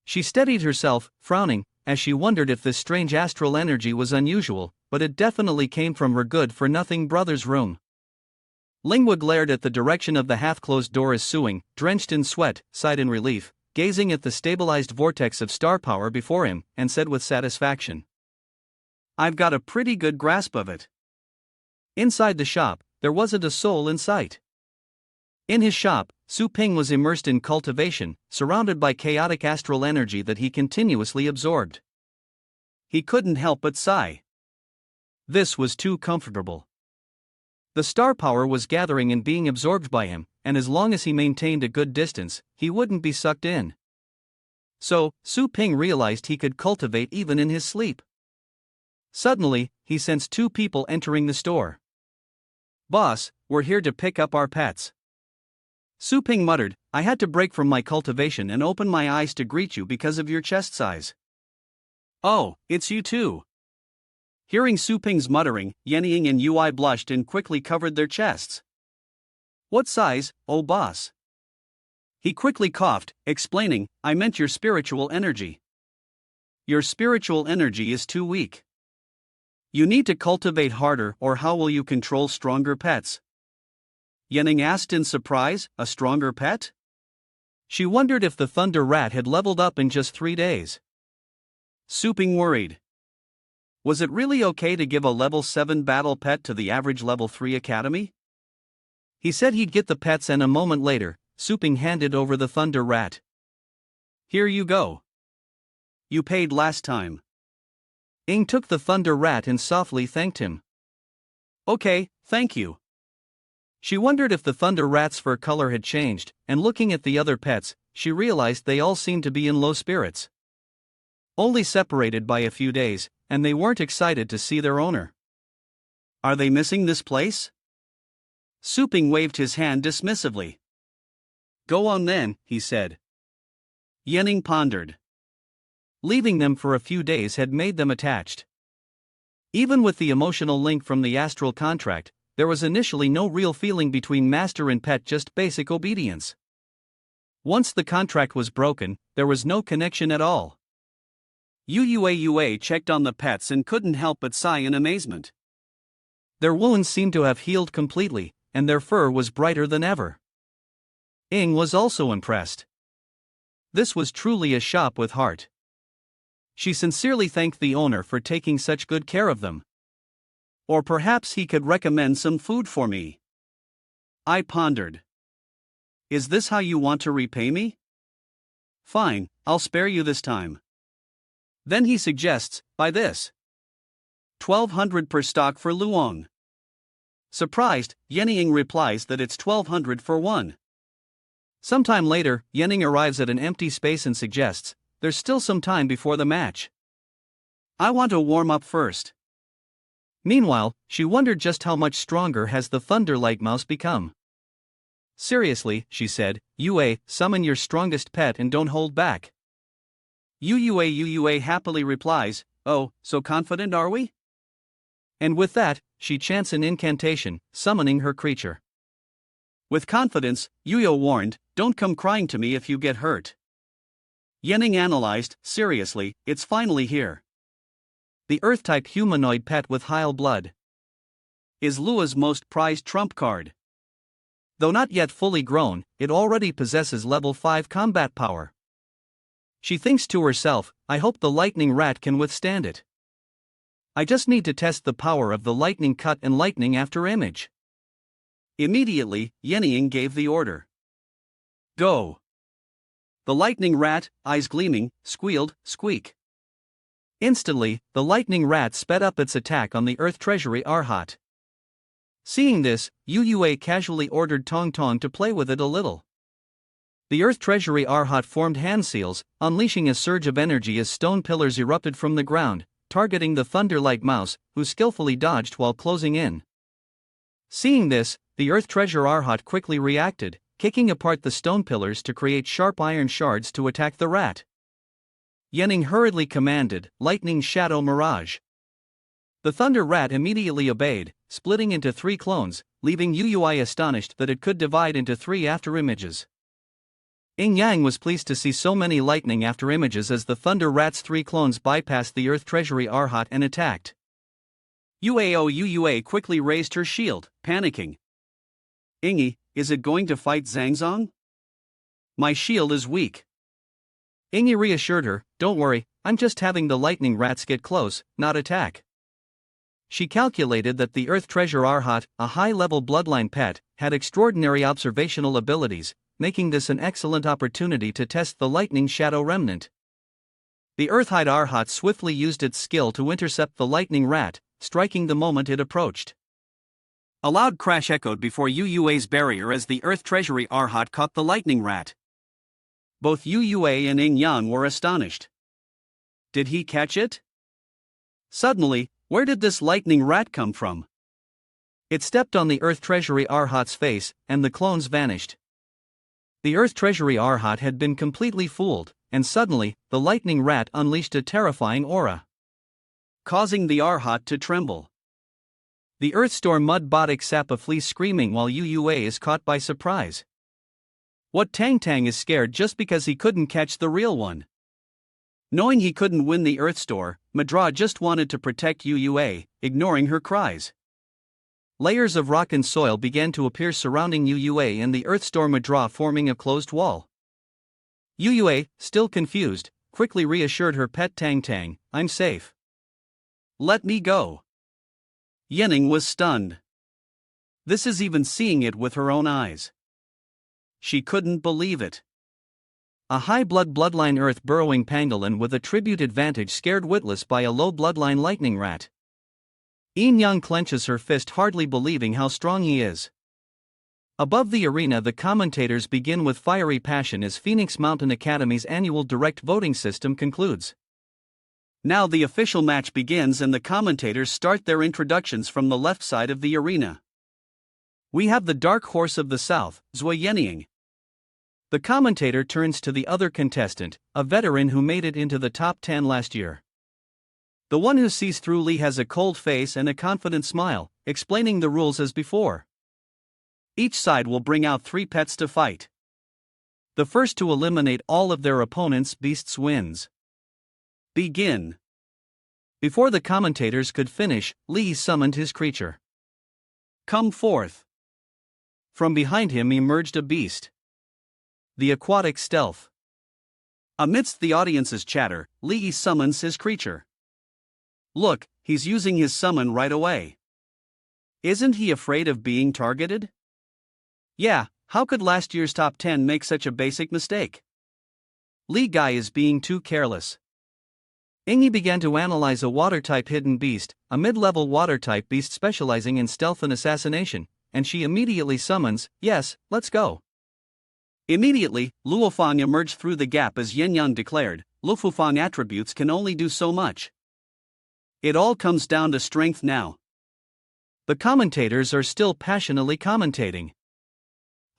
Speaker 1: She steadied herself, frowning, as she wondered if this strange astral energy was unusual, but it definitely came from her good-for-nothing brother's room. Lingwa glared at the direction of the half-closed door as Suing, drenched in sweat, sighed in relief, gazing at the stabilized vortex of star power before him, and said with satisfaction, I've got a pretty good grasp of it. Inside the shop, there wasn't a soul in sight. In his shop, Su Ping was immersed in cultivation, surrounded by chaotic astral energy that he continuously absorbed. He couldn't help but sigh. This was too comfortable. The star power was gathering and being absorbed by him, and as long as he maintained a good distance, he wouldn't be sucked in. So, Su Ping realized he could cultivate even in his sleep. Suddenly, he sensed two people entering the store. Boss, we're here to pick up our pets. Su Ping muttered, I had to break from my cultivation and open my eyes to greet you because of your chest size.
Speaker 2: Oh, it's you too. Hearing Su Ping's muttering, Yenying and Ui blushed and quickly covered their chests. What size, oh boss? He quickly coughed, explaining, I meant your spiritual energy. Your spiritual energy is too weak. You need to cultivate harder, or how will you control stronger pets? Yening asked in surprise, a stronger pet?
Speaker 1: She wondered if the Thunder Rat had leveled up in just 3 days.
Speaker 2: Suping worried. Was it really okay to give a level 7 battle pet to the average level 3 academy?
Speaker 1: He said he'd get the pets, and a moment later, Suping handed over the Thunder Rat.
Speaker 2: Here you go. You paid last time.
Speaker 1: Ing took the Thunder Rat and softly thanked him.
Speaker 2: Okay, thank you.
Speaker 1: She wondered if the Thunder Rat's fur color had changed, and looking at the other pets, she realized they all seemed to be in low spirits. Only separated by a few days, and they weren't excited to see their owner.
Speaker 2: Are they missing this place? Suping waved his hand dismissively. Go on then, he said. Yening pondered.
Speaker 1: Leaving them for a few days had made them attached. Even with the emotional link from the astral contract, there was initially no real feeling between master and pet, just basic obedience. Once the contract was broken, there was no connection at all.
Speaker 2: Yue checked on the pets and couldn't help but sigh in amazement.
Speaker 1: Their wounds seemed to have healed completely, and their fur was brighter than ever. Ing was also impressed. This was truly a shop with heart. She sincerely thanked the owner for taking such good care of them.
Speaker 2: Or perhaps he could recommend some food for me. I pondered. Is this how you want to repay me? Fine, I'll spare you this time. Then he suggests, buy this. 1,200 per stock for Luong. Surprised, Yening replies that it's 1,200 for one.
Speaker 1: Sometime later, Yening arrives at an empty space and suggests, there's still some time before the match.
Speaker 2: I want to warm up first.
Speaker 1: Meanwhile, she wondered just how much stronger has the Thunderlight Mouse become. Seriously, she said, Yue, summon your strongest pet and don't hold back.
Speaker 2: Yue happily replies, oh, so confident are we?
Speaker 1: And with that, she chants an incantation, summoning her creature.
Speaker 2: With confidence, Yue warned, don't come crying to me if you get hurt. Yening analyzed, seriously, it's finally here.
Speaker 1: The Earth-type humanoid pet with Heil blood.
Speaker 2: Is Lua's most prized trump card.
Speaker 1: Though not yet fully grown, it already possesses level 5 combat power. She thinks to herself, I hope the lightning rat can withstand it. I just need to test the power of the lightning cut and lightning after image.
Speaker 2: Immediately, Yening gave the order. Go. The lightning rat, eyes gleaming, squealed, squeak.
Speaker 1: Instantly, the lightning rat sped up its attack on the Earth Treasury Arhat. Seeing this, Yue casually ordered Tong Tong to play with it a little. The Earth Treasury Arhat formed hand seals, unleashing a surge of energy as stone pillars erupted from the ground, targeting the Thunderlight Mouse, who skillfully dodged while closing in. Seeing this, the Earth Treasure Arhat quickly reacted, kicking apart the stone pillars to create sharp iron shards to attack the rat. Yening hurriedly commanded, Lightning Shadow Mirage. The Thunder Rat immediately obeyed, splitting into 3 clones, leaving Yue astonished that it could divide into 3 afterimages. Ing Yang was pleased to see so many lightning afterimages as the Thunder Rat's 3 clones bypassed the Earth Treasury Arhat and attacked. Yue quickly raised her shield, panicking. Ingy, is it going to fight Zhangzong? My shield is weak. Ingy reassured her, don't worry, I'm just having the lightning rats get close, not attack. She calculated that the Earth Treasure Arhat, a high-level bloodline pet, had extraordinary observational abilities, making this an excellent opportunity to test the Lightning Shadow Remnant. The Earthhide Arhat swiftly used its skill to intercept the lightning rat, striking the moment it approached. A loud crash echoed before Yue's barrier as the Earth Treasury Arhat caught the lightning rat. Both Yue and Ing Yang were astonished. Did he catch it? Suddenly, where did this lightning rat come from? It stepped on the Earth Treasury Arhat's face, and the clones vanished. The Earth Treasury Arhat had been completely fooled, and suddenly, the lightning rat unleashed a terrifying aura, causing the Arhat to tremble. The Earthstorm Mud Botic Sappa flees screaming while Yue is caught by surprise. What Tang Tang is scared just because he couldn't catch the real one?
Speaker 2: Knowing he couldn't win the Earth Store, Manhwa just wanted to protect Uua, ignoring her cries. Layers of rock and soil began to appear surrounding Uua and the Earth Store Manhwa, forming a closed wall. Uua, still confused, quickly reassured her pet Tang Tang, "I'm safe. Let me go." Yening was stunned. This is even seeing it with her own eyes. She couldn't believe it. A high bloodline Earth burrowing pangolin with a tribute advantage scared witless by a low bloodline lightning rat. Yin Yang clenches her fist, hardly believing how strong he is. Above the arena, the commentators begin with fiery passion as Phoenix Mountain Academy's annual direct voting system concludes. Now the official match begins and the commentators start their introductions from the left side of the arena. We have the dark horse of the south, Zui Yenying. The commentator turns to the other contestant, a veteran who made it into the top 10 last year. The one who sees through Lee has a cold face and a confident smile, explaining the rules as before. Each side will bring out 3 pets to fight. The first to eliminate all of their opponents' beasts wins. Begin. Before the commentators could finish, Lee summoned his creature. Come forth. From behind him emerged a beast. The aquatic stealth. Amidst the audience's chatter, Lee summons his creature. Look, he's using his summon right away. Isn't he afraid of being targeted? Yeah, how could last year's top 10 make such a basic mistake? Lee Guy is being too careless. Ingi began to analyze a water-type hidden beast, a mid-level water-type beast specializing in stealth and assassination, and she immediately summons, "Yes, let's go." Immediately, Luofang emerged through the gap as Yenyang declared, "Luofang attributes can only do so much. It all comes down to strength now." The commentators are still passionately commentating.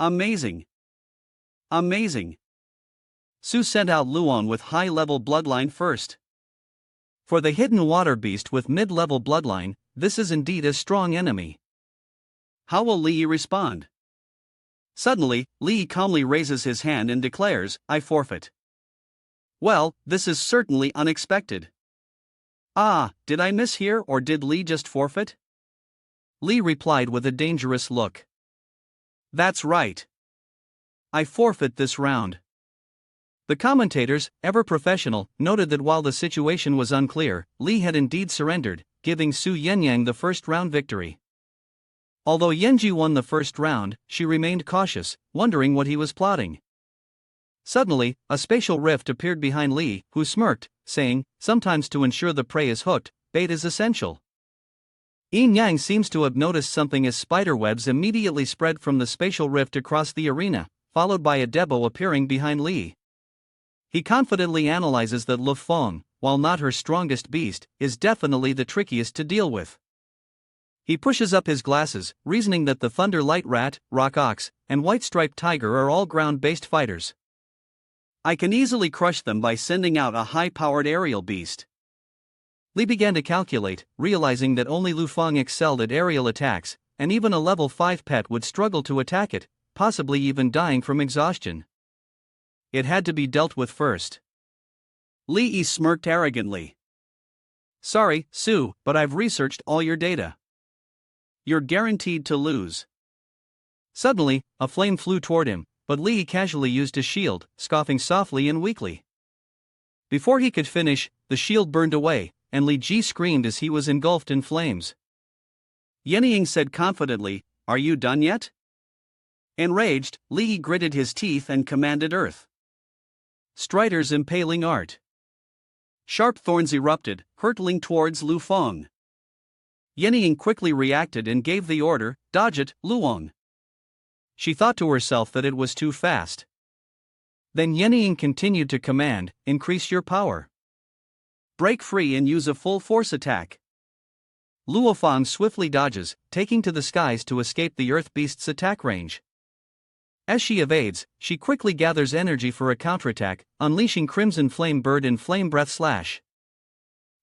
Speaker 2: Amazing. Amazing. Su sent out Luon with high-level bloodline first. For the hidden water beast with mid-level bloodline, this is indeed a strong enemy. How will Li respond? Suddenly, Li calmly raises his hand and declares, "I forfeit." Well, this is certainly unexpected. Ah, did I mishear or did Li just forfeit? Li replied with a dangerous look. That's right. I forfeit this round. The commentators, ever professional, noted that while the situation was unclear, Li had indeed surrendered, giving Su Yenyang the first round victory. Although Yenji won the first round, she remained cautious, wondering what he was plotting. Suddenly, a spatial rift appeared behind Li, who smirked, saying, "Sometimes to ensure the prey is hooked, bait is essential." Yin Yang seems to have noticed something as spiderwebs immediately spread from the spatial rift across the arena, followed by a Debo appearing behind Li. He confidently analyzes that Lu Feng, while not her strongest beast, is definitely the trickiest to deal with. He pushes up his glasses, reasoning that the Thunder Light Rat, Rock Ox, and White Striped Tiger are all ground-based fighters. I can easily crush them by sending out a high-powered aerial beast. Li began to calculate, realizing that only Lu Feng excelled at aerial attacks, and even a level 5 pet would struggle to attack it, possibly even dying from exhaustion. It had to be dealt with first. Li smirked arrogantly. "Sorry, Su, but I've researched all your data. You're guaranteed to lose." Suddenly, a flame flew toward him, but Li casually used his shield, scoffing softly and weakly. Before he could finish, the shield burned away, and Li Ji screamed as he was engulfed in flames. Yenying said confidently, "Are you done yet?" Enraged, Li gritted his teeth and commanded Earth. Strider's impaling art. Sharp thorns erupted, hurtling towards Lu Feng. Yenying quickly reacted and gave the order, "Dodge it, Luong." She thought to herself that it was too fast. Then Yenying continued to command, "Increase your power. Break free and use a full force attack." Luofang swiftly dodges, taking to the skies to escape the Earth Beast's attack range. As she evades, she quickly gathers energy for a counterattack, unleashing Crimson Flame Bird and Flame Breath Slash.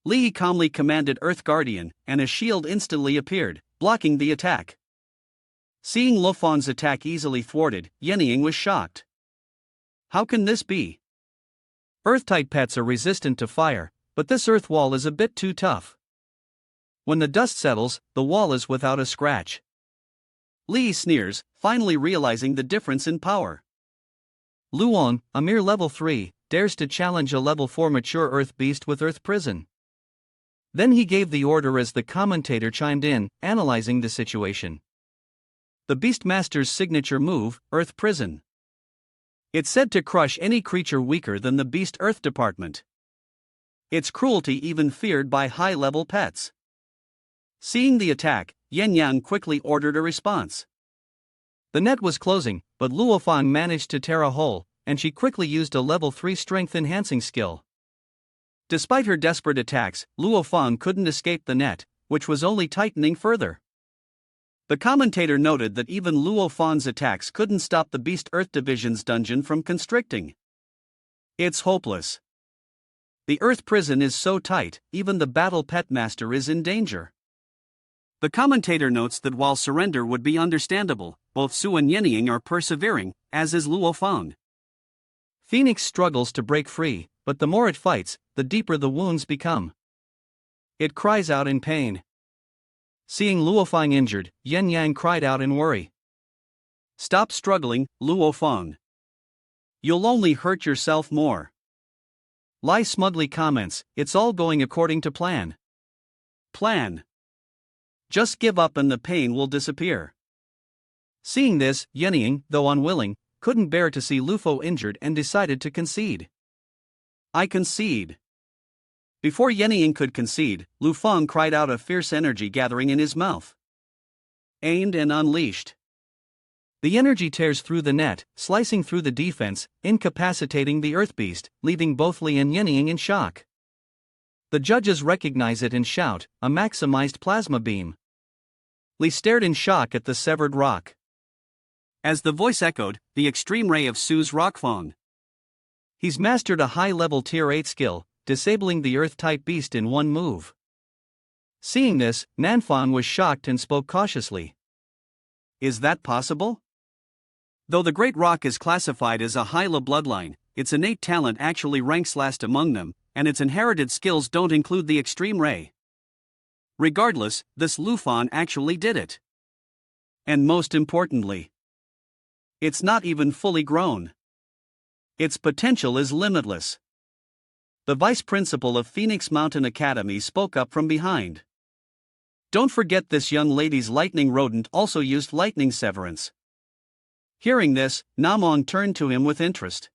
Speaker 2: Li calmly commanded Earth Guardian, and a shield instantly appeared, blocking the attack. Seeing Luofang's attack easily thwarted, Yenying was shocked. How can this be?
Speaker 1: Earth-type pets are resistant to fire, but this earth wall is a bit too tough. When the dust settles, the wall is without a scratch.
Speaker 2: Lee sneers, finally realizing the difference in power.
Speaker 1: Luong, a mere level 3, dares to challenge a level 4 mature earth beast with earth prison. Then he gave the order as the commentator chimed in, analyzing the situation. The Beastmaster's signature move, Earth Prison. It's said to crush any creature weaker than the Beast Earth Department. Its cruelty even feared by high-level pets. Seeing the attack, Yen Yang quickly ordered a response. The net was closing, but Luo Fang managed to tear a hole, and she quickly used a level 3 strength-enhancing skill. Despite her desperate attacks, Luo Fang couldn't escape the net, which was only tightening further. The commentator noted that even Luo Fang's attacks couldn't stop the Beast Earth Division's dungeon from constricting. It's hopeless. The Earth prison is so tight, even the battle pet master is in danger. The commentator notes that while surrender would be understandable, both Su and Yenying are persevering, as is Luo Fang. Phoenix struggles to break free, but the more it fights, the deeper the wounds become. It cries out in pain. Seeing Luo Fang injured, Yen Yang cried out in worry.
Speaker 2: Stop struggling, Luo Fang. You'll only hurt yourself more.
Speaker 1: Lai smugly comments, it's all going according to plan.
Speaker 2: Plan. Just give up and the pain will disappear.
Speaker 1: Seeing this, Yenying, though unwilling, couldn't bear to see Lufo injured and decided to concede.
Speaker 2: I concede. Before Yenying could concede, Lu Feng cried out, a fierce energy gathering in his mouth. Aimed and unleashed.
Speaker 1: The energy tears through the net, slicing through the defense, incapacitating the Earth Beast, leaving both Li and Yenying in shock. The judges recognize it and shout, a maximized plasma beam. Li stared in shock at the severed rock.
Speaker 2: As the voice echoed, the extreme ray of Su's Rockfang.
Speaker 1: He's mastered a high-level Tier 8 skill, disabling the Earth-type beast in one move. Seeing this, Nanfang was shocked and spoke cautiously.
Speaker 2: Is that possible? Though the Great Rock is classified as a Hyla bloodline, its innate talent actually ranks last among them, and its inherited skills don't include the extreme ray. Regardless, this Lufan actually did it. And most importantly, it's not even fully grown. Its potential is limitless. The vice principal of Phoenix Mountain Academy spoke up from behind. Don't forget, this young lady's lightning rodent also used lightning severance. Hearing this, Namong turned to him with interest.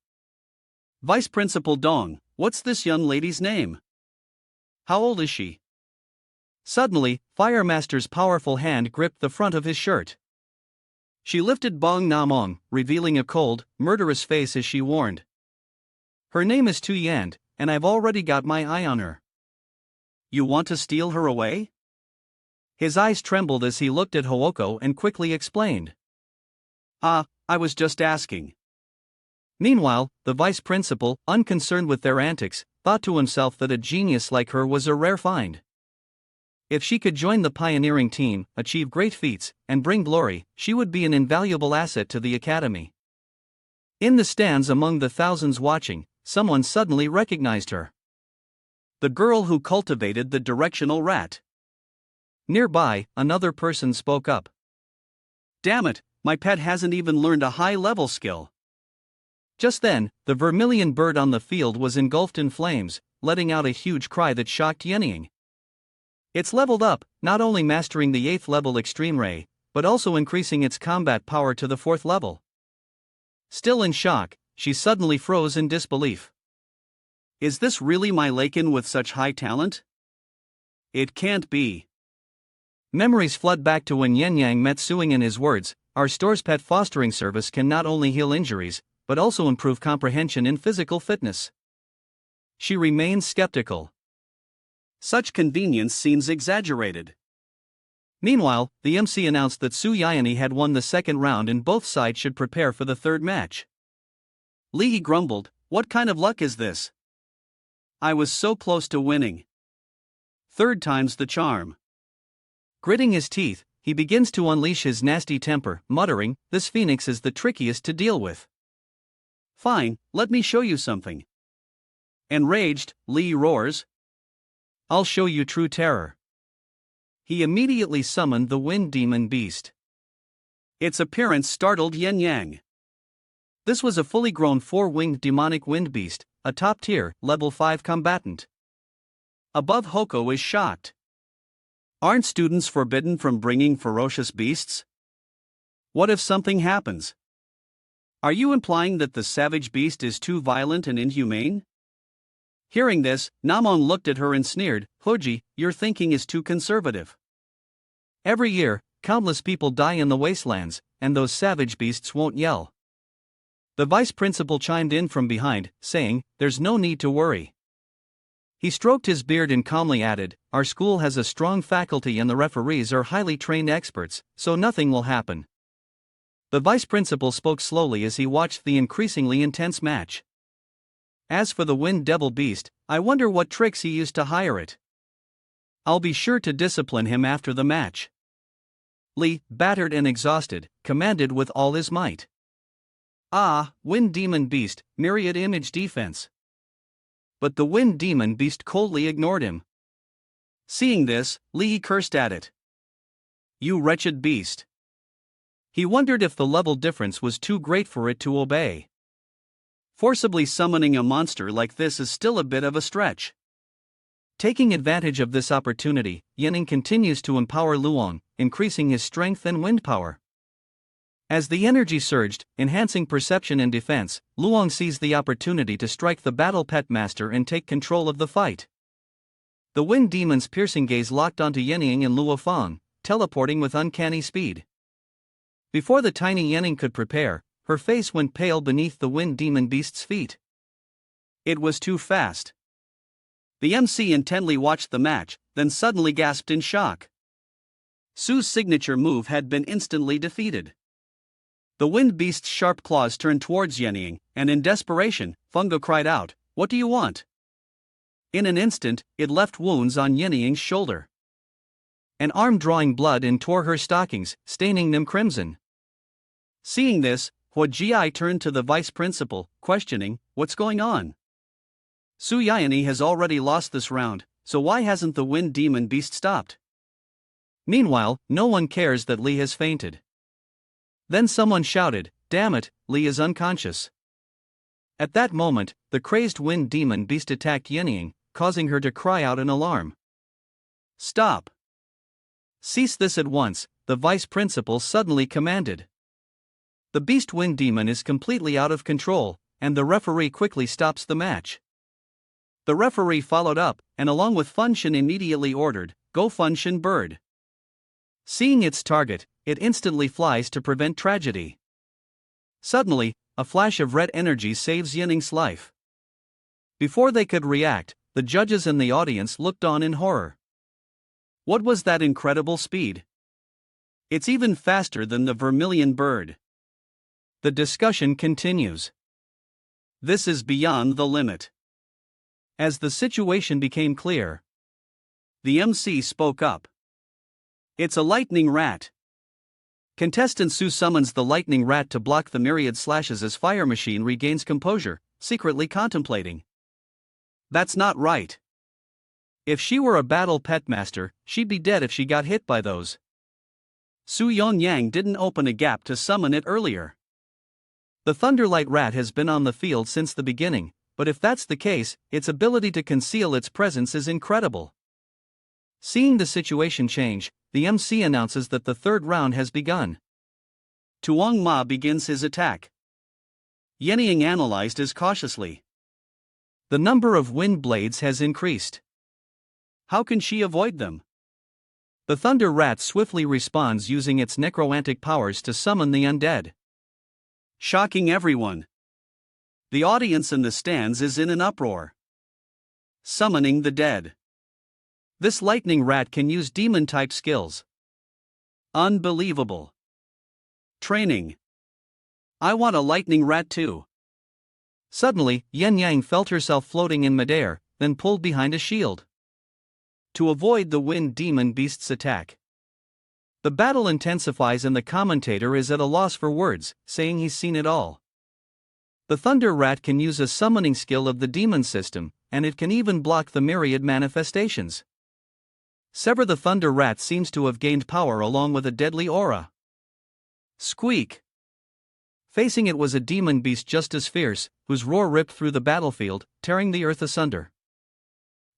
Speaker 2: Vice Principal Dong, what's this young lady's name? How old is she? Suddenly, Fire Master's powerful hand gripped the front of his shirt. She lifted Bong Namong, revealing a cold, murderous face as she warned. Her name is Tu Yand, and I've already got my eye on her. You want to steal her away? His eyes trembled as he looked at Hooko and quickly explained. I was just asking. Meanwhile, the vice principal, unconcerned with their antics, thought to himself that a genius like her was a rare find. If she could join the pioneering team, achieve great feats, and bring glory, she would be an invaluable asset to the academy. In the stands among the thousands watching, someone suddenly recognized her. The girl who cultivated the directional rat. Nearby, another person spoke up. Damn it, my pet hasn't even learned a high-level skill. Just then, the vermilion bird on the field was engulfed in flames, letting out a huge cry that shocked Yenying. It's leveled up, not only mastering the 8th level Extreme Ray, but also increasing its combat power to the 4th level. Still in shock, she suddenly froze in disbelief. Is this really my Lakin with such high talent? It can't be. Memories flood back to when Yen Yang met Suing, and his words, our store's pet fostering service can not only heal injuries, but also improve comprehension in physical fitness. She remains skeptical. Such convenience seems exaggerated. Meanwhile, the MC announced that Su Yayani had won the second round and both sides should prepare for the third match. Li grumbled, what kind of luck is this? I was so close to winning. Third time's the charm. Gritting his teeth, he begins to unleash his nasty temper, muttering, this Phoenix is the trickiest to deal with. Fine, let me show you something. Enraged, Li roars,
Speaker 1: I'll show you true terror. He immediately summoned the wind demon beast.
Speaker 2: Its appearance startled Yin Yang.
Speaker 1: This was a fully grown 4-winged demonic wind beast, a top-tier, level 5 combatant.
Speaker 2: Above Hoko is shocked. Aren't students forbidden from bringing ferocious beasts? What if something happens? Are you implying that the savage beast is too violent and inhumane? Hearing this, Namon looked at her and sneered, Hoji, your thinking is too conservative.
Speaker 1: Every year, countless people die in the wastelands, and those savage beasts won't yell. The vice principal chimed in from behind, saying, there's no need to worry. He stroked his beard and calmly added, our school has a strong faculty and the referees are highly trained experts, so nothing will happen. The vice principal spoke slowly as he watched the increasingly intense match. As for the wind devil beast, I wonder what tricks he used to hire it. I'll be sure to discipline him after the match. Li, battered and exhausted, commanded with all his might. Ah, wind demon beast, myriad image defense. But the wind demon beast coldly ignored him. Seeing this, Li cursed at it. You wretched beast. He wondered if the level difference was too great for it to obey. Forcibly summoning a monster like this is still a bit of a stretch. Taking advantage of this opportunity, Yanning continues to empower Luong, increasing his strength and wind power. As the energy surged, enhancing perception and defense, Luong seized the opportunity to strike the battle pet master and take control of the fight. The wind demon's piercing gaze locked onto Yanning and Luo Fang, teleporting with uncanny speed. Before the tiny Yanning could prepare, her face went pale beneath the wind demon beast's feet. It was too fast. The MC intently watched the match, then suddenly gasped in shock. Su's signature move had been instantly defeated. The wind beast's sharp claws turned towards Yanning, and in desperation, Fungo cried out, "What do you want?" In an instant, it left wounds on Yanning's shoulder. An arm drawing blood and tore her stockings, staining them crimson. Seeing this, Hua Ji turned to the vice principal, questioning, "What's going on? Su Yanni has already lost this round, so why hasn't the wind demon beast stopped?" Meanwhile, no one cares that Li has fainted. Then someone shouted, "Damn it, Li is unconscious." At that moment, the crazed wind demon beast attacked Yanning, causing her to cry out in alarm. "Stop! Cease this at once," the vice principal suddenly commanded. The beast wind demon is completely out of control, and the referee quickly stops the match. The referee followed up, and along with Funshin immediately ordered, "Go Funshin bird." Seeing its target, it instantly flies to prevent tragedy. Suddenly, a flash of red energy saves Yanning's life. Before they could react, the judges and the audience looked on in horror. What was that incredible speed? It's even faster than the vermilion bird. The discussion continues. This is beyond the limit. As the situation became clear, the MC spoke up. It's a lightning rat. Contestant Su summons the lightning rat to block the myriad slashes as Fire Machine regains composure, secretly contemplating. That's not right. If she were a battle pet master, she'd be dead if she got hit by those. Su Yongyang didn't open a gap to summon it earlier. The Thunderlight rat has been on the field since the beginning, but if that's the case, its ability to conceal its presence is incredible. Seeing the situation change, the MC announces that the third round has begun. Tuong Ma begins his attack. Yanning analyzed as cautiously. The number of wind blades has increased. How can she avoid them? The Thunder Rat swiftly responds using its necromantic powers to summon the undead. Shocking everyone. The audience in the stands is in an uproar. Summoning the dead. This lightning rat can use demon-type skills. Unbelievable. Training. I want a lightning rat too. Suddenly, Yen Yang felt herself floating in midair, then pulled behind a shield. To avoid the wind demon beast's attack. The battle intensifies and the commentator is at a loss for words, saying he's seen it all. The Thunder Rat can use a summoning skill of the demon system, and it can even block the myriad manifestations. Sever the thunder rat seems to have gained power along with a deadly aura. Squeak! Facing it was a demon beast just as fierce, whose roar ripped through the battlefield, tearing the earth asunder.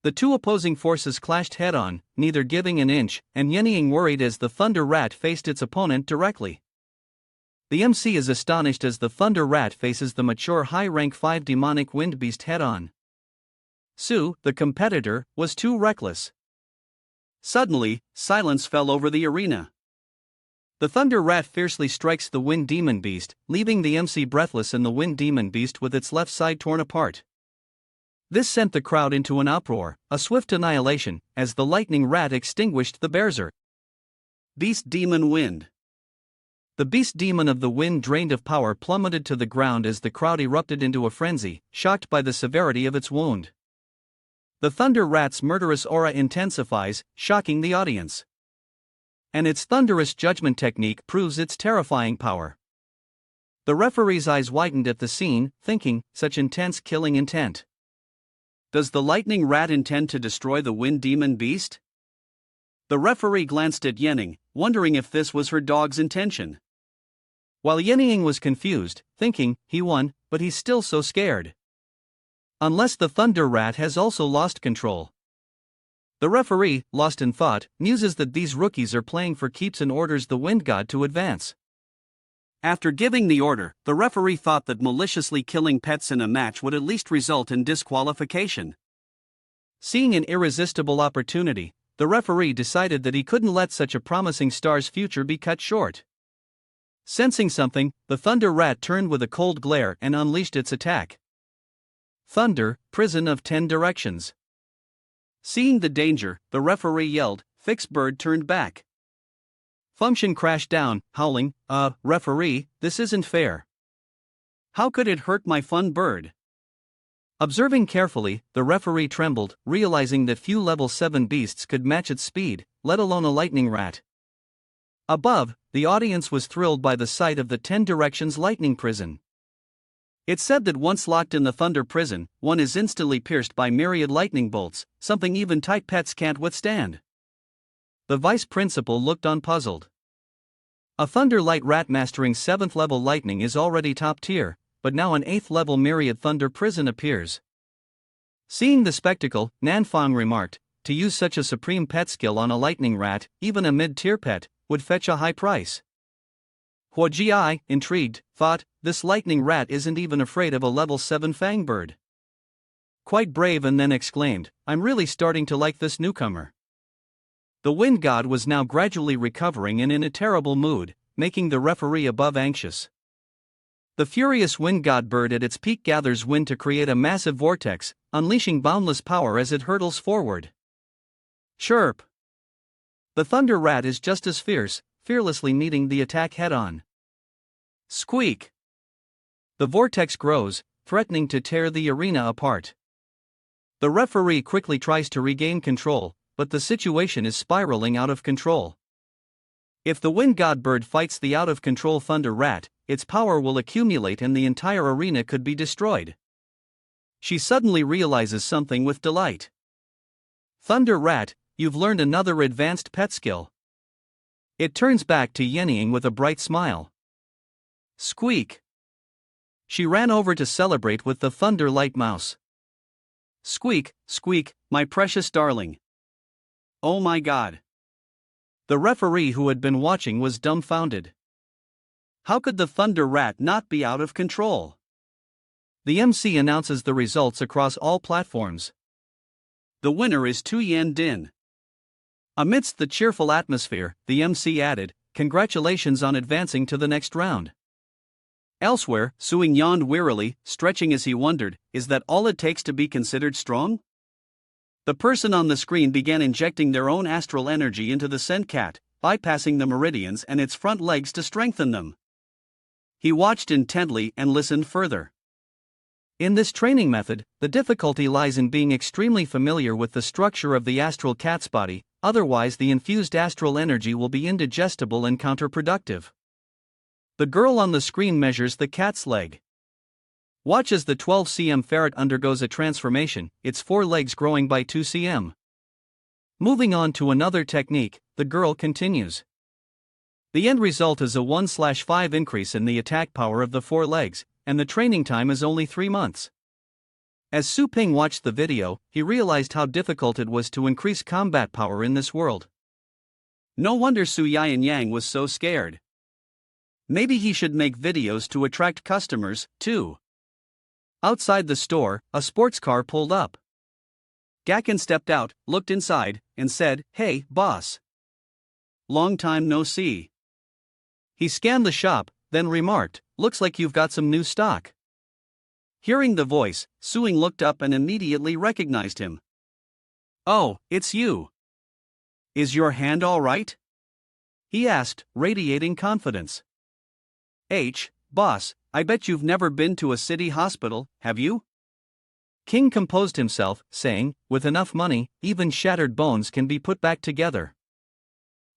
Speaker 1: The two opposing forces clashed head-on, neither giving an inch, and Yenying worried as the thunder rat faced its opponent directly. The MC is astonished as the thunder rat faces the mature high-rank 5 demonic wind beast head-on. Su, the competitor, was too reckless.
Speaker 2: Suddenly, silence fell over the arena.
Speaker 1: The thunder rat fiercely strikes the wind demon beast, leaving the MC breathless and the wind demon beast with its left side torn apart. This sent the crowd into an uproar, a swift annihilation, as the lightning rat extinguished the berserk.
Speaker 2: Beast demon wind.
Speaker 1: The beast demon of the wind, drained of power, plummeted to the ground as the crowd erupted into a frenzy, shocked by the severity of its wound. The thunder rat's murderous aura intensifies, shocking the audience. And its thunderous judgment technique proves its terrifying power. The referee's eyes widened at the scene, thinking, such intense killing intent.
Speaker 2: Does the lightning rat intend to destroy the wind demon beast? The referee glanced at Yening, wondering if this was her dog's intention.
Speaker 1: While Yening was confused, thinking, he won, but he's still so scared. Unless the thunder rat has also lost control. The referee, lost in thought, muses that these rookies are playing for keeps and orders the wind god to advance.
Speaker 2: After giving the order, the referee thought that maliciously killing pets in a match would at least result in disqualification.
Speaker 1: Seeing an irresistible opportunity, the referee decided that he couldn't let such a promising star's future be cut short. Sensing something, the thunder rat turned with a cold glare and unleashed its attack. Thunder, prison of 10 directions.
Speaker 2: Seeing the danger, the referee yelled, "Fix bird," turned back.
Speaker 1: Function crashed down, howling, referee, this isn't fair.
Speaker 2: How could it hurt my fun bird?"
Speaker 1: Observing carefully, the referee trembled, realizing that few level 7 beasts could match its speed, let alone a lightning rat. Above, the audience was thrilled by the sight of the 10 directions lightning prison. It's said that once locked in the thunder prison, one is instantly pierced by myriad lightning bolts, something even tight pets can't withstand. The vice principal looked on puzzled. A thunder light rat mastering 7th level lightning is already top tier, but now an 8th level myriad thunder prison appears. Seeing the spectacle, Nanfang remarked, to use such a supreme pet skill on a lightning rat, even a mid-tier pet, would fetch a high price. Huo Ji, intrigued, thought, this lightning rat isn't even afraid of a level 7 fang bird. Quite brave, and then exclaimed, I'm really starting to like this newcomer. The wind god was now gradually recovering and in a terrible mood, making the referee above anxious. The furious wind god bird at its peak gathers wind to create a massive vortex, unleashing boundless power as it hurtles forward. Chirp! The thunder rat is just as fierce, fearlessly meeting the attack head-on. Squeak! The vortex grows, threatening to tear the arena apart. The referee quickly tries to regain control, but the situation is spiraling out of control. If the wind god bird fights the out-of-control thunder rat, its power will accumulate and the entire arena could be destroyed. She suddenly realizes something with delight. Thunder rat, you've learned another advanced pet skill. It turns back to Yenying with a bright smile. Squeak! She ran over to celebrate with the thunder light mouse.
Speaker 2: Squeak, squeak, my precious darling. Oh my god.
Speaker 1: The referee who had been watching was dumbfounded.
Speaker 2: How could the thunder rat not be out of control?
Speaker 1: The MC announces the results across all platforms.
Speaker 2: The winner is Tu Yan Din.
Speaker 1: Amidst the cheerful atmosphere, the MC added, congratulations on advancing to the next round.
Speaker 2: Elsewhere, Suing yawned wearily, stretching as he wondered, is that all it takes to be considered strong? The person on the screen began injecting their own astral energy into the scent cat, bypassing the meridians and its front legs to strengthen them. He watched intently and listened further.
Speaker 1: In this training method, the difficulty lies in being extremely familiar with the structure of the astral cat's body, otherwise the infused astral energy will be indigestible and counterproductive. The girl on the screen measures the cat's leg. Watch as the 12 cm ferret undergoes a transformation, its 4 legs growing by 2 cm. Moving on to another technique, the girl continues. The end result is a 1/5 increase in the attack power of the 4 legs, and the training time is only 3 months. As Su Ping watched the video, he realized how difficult it was to increase combat power in this world. No wonder Su Yang was so scared. Maybe he should make videos to attract customers, too. Outside the store, a sports car pulled up. Gakken stepped out, looked inside, and said, "Hey, boss. Long time no see." He scanned the shop, then remarked, "Looks like you've got some new stock." Hearing the voice, Suing looked up and immediately recognized him. "Oh, it's you. Is your hand all right?" he asked, radiating confidence. Boss, I bet you've never been to a city hospital, have you?" King composed himself, saying, "With enough money, even shattered bones can be put back together."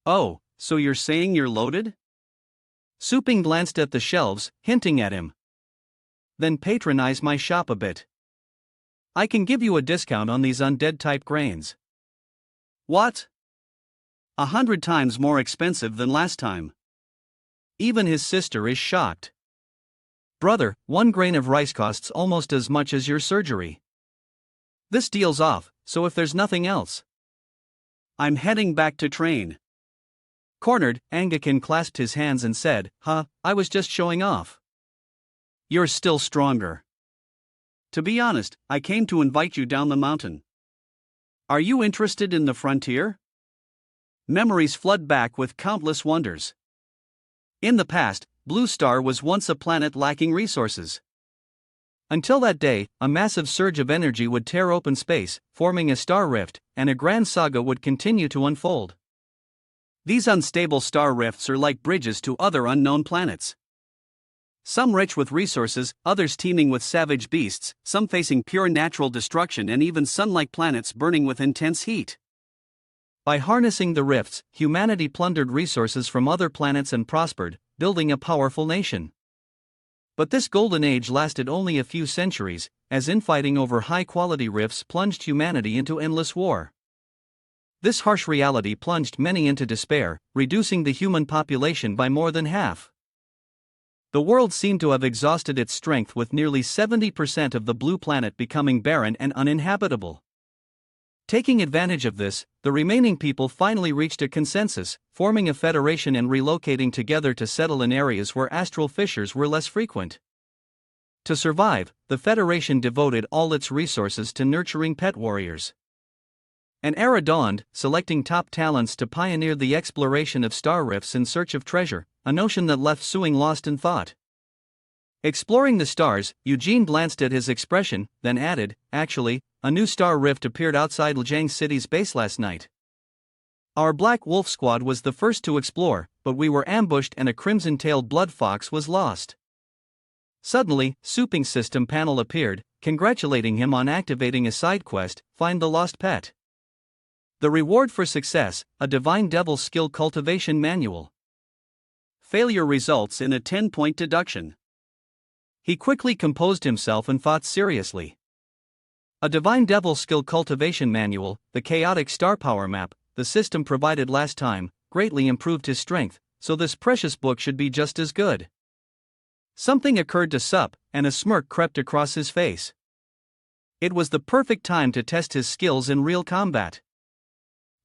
Speaker 1: "Oh, so you're saying you're loaded?" Su Ping glanced at the shelves, hinting at him. "Then patronize my shop a bit. I can give you a discount on these undead-type grains." "What? 100 times more expensive than last time." Even his sister is shocked. "Brother, 1 grain of rice costs almost as much as your surgery. This deal's off, so if there's nothing else." "I'm heading back to train." Cornered, Angakin clasped his hands and said, I was just showing off." "You're still stronger. To be honest, I came to invite you down the mountain. Are you interested in the frontier?" Memories flood back with countless wonders. In the past, Blue Star was once a planet lacking resources. Until that day, a massive surge of energy would tear open space, forming a star rift, and a grand saga would continue to unfold. These unstable star rifts are like bridges to other unknown planets. Some rich with resources, others teeming with savage beasts, some facing pure natural destruction, and even sun-like planets burning with intense heat. By harnessing the rifts, humanity plundered resources from other planets and prospered, building a powerful nation. But this golden age lasted only a few centuries, as infighting over high-quality rifts plunged humanity into endless war. This harsh reality plunged many into despair, reducing the human population by more than half. The world seemed to have exhausted its strength, with nearly 70% of the blue planet becoming barren and uninhabitable. Taking advantage of this, the remaining people finally reached a consensus, forming a federation and relocating together to settle in areas where astral fissures were less frequent. To survive, the federation devoted all its resources to nurturing pet warriors. An era dawned, selecting top talents to pioneer the exploration of star rifts in search of treasure, a notion that left Suing lost in thought. Exploring the stars, Eugene glanced at his expression, then added, "Actually, a new star rift appeared outside Lijiang City's base last night. Our Black Wolf squad was the first to explore, but we were ambushed and a crimson-tailed blood fox was lost." Suddenly, Su Ping's system panel appeared, congratulating him on activating a side quest, Find the Lost Pet. The reward for success, a Divine Devil Skill Cultivation Manual. Failure results in a 10-point deduction. He quickly composed himself and thought seriously. A Divine Devil Skill Cultivation Manual, the chaotic star power map, the system provided last time, greatly improved his strength, so this precious book should be just as good. Something occurred to Sup, and a smirk crept across his face. It was the perfect time to test his skills in real combat.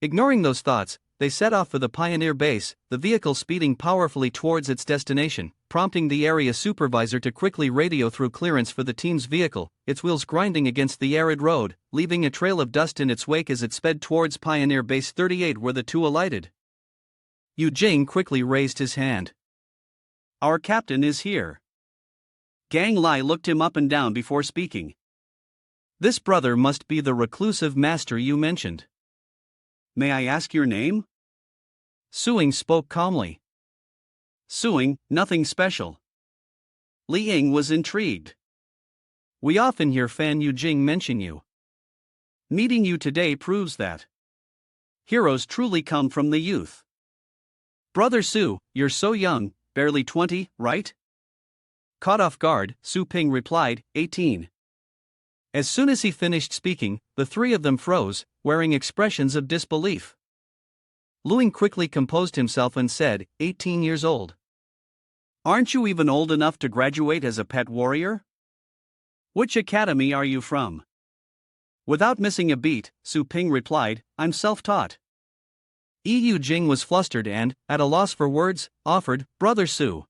Speaker 1: Ignoring those thoughts, they set off for the Pioneer base, the vehicle speeding powerfully towards its destination, prompting the area supervisor to quickly radio through clearance for the team's vehicle, its wheels grinding against the arid road, leaving a trail of dust in its wake as it sped towards Pioneer Base 38 where the two alighted. Eugene quickly raised his hand. "Our captain is here." Gang Lai looked him up and down before speaking. "This brother must be the reclusive master you mentioned. May I ask your name?" Suing spoke calmly. "Suing, nothing special." Li Ying was intrigued. "We often hear Fan Yujing mention you. Meeting you today proves that. Heroes truly come from the youth. Brother Su, you're so young, barely 20, right?"
Speaker 2: Caught off guard, Su Ping replied, 18. As soon as he finished speaking, the three of them froze, wearing expressions of disbelief. Luing quickly composed himself and said, 18 years old. Aren't you even old enough to graduate as a pet warrior? Which academy are you from? Without missing a beat, Su Ping replied, I'm self-taught. Yu Jing was flustered and, at a loss for words, offered, Brother Su.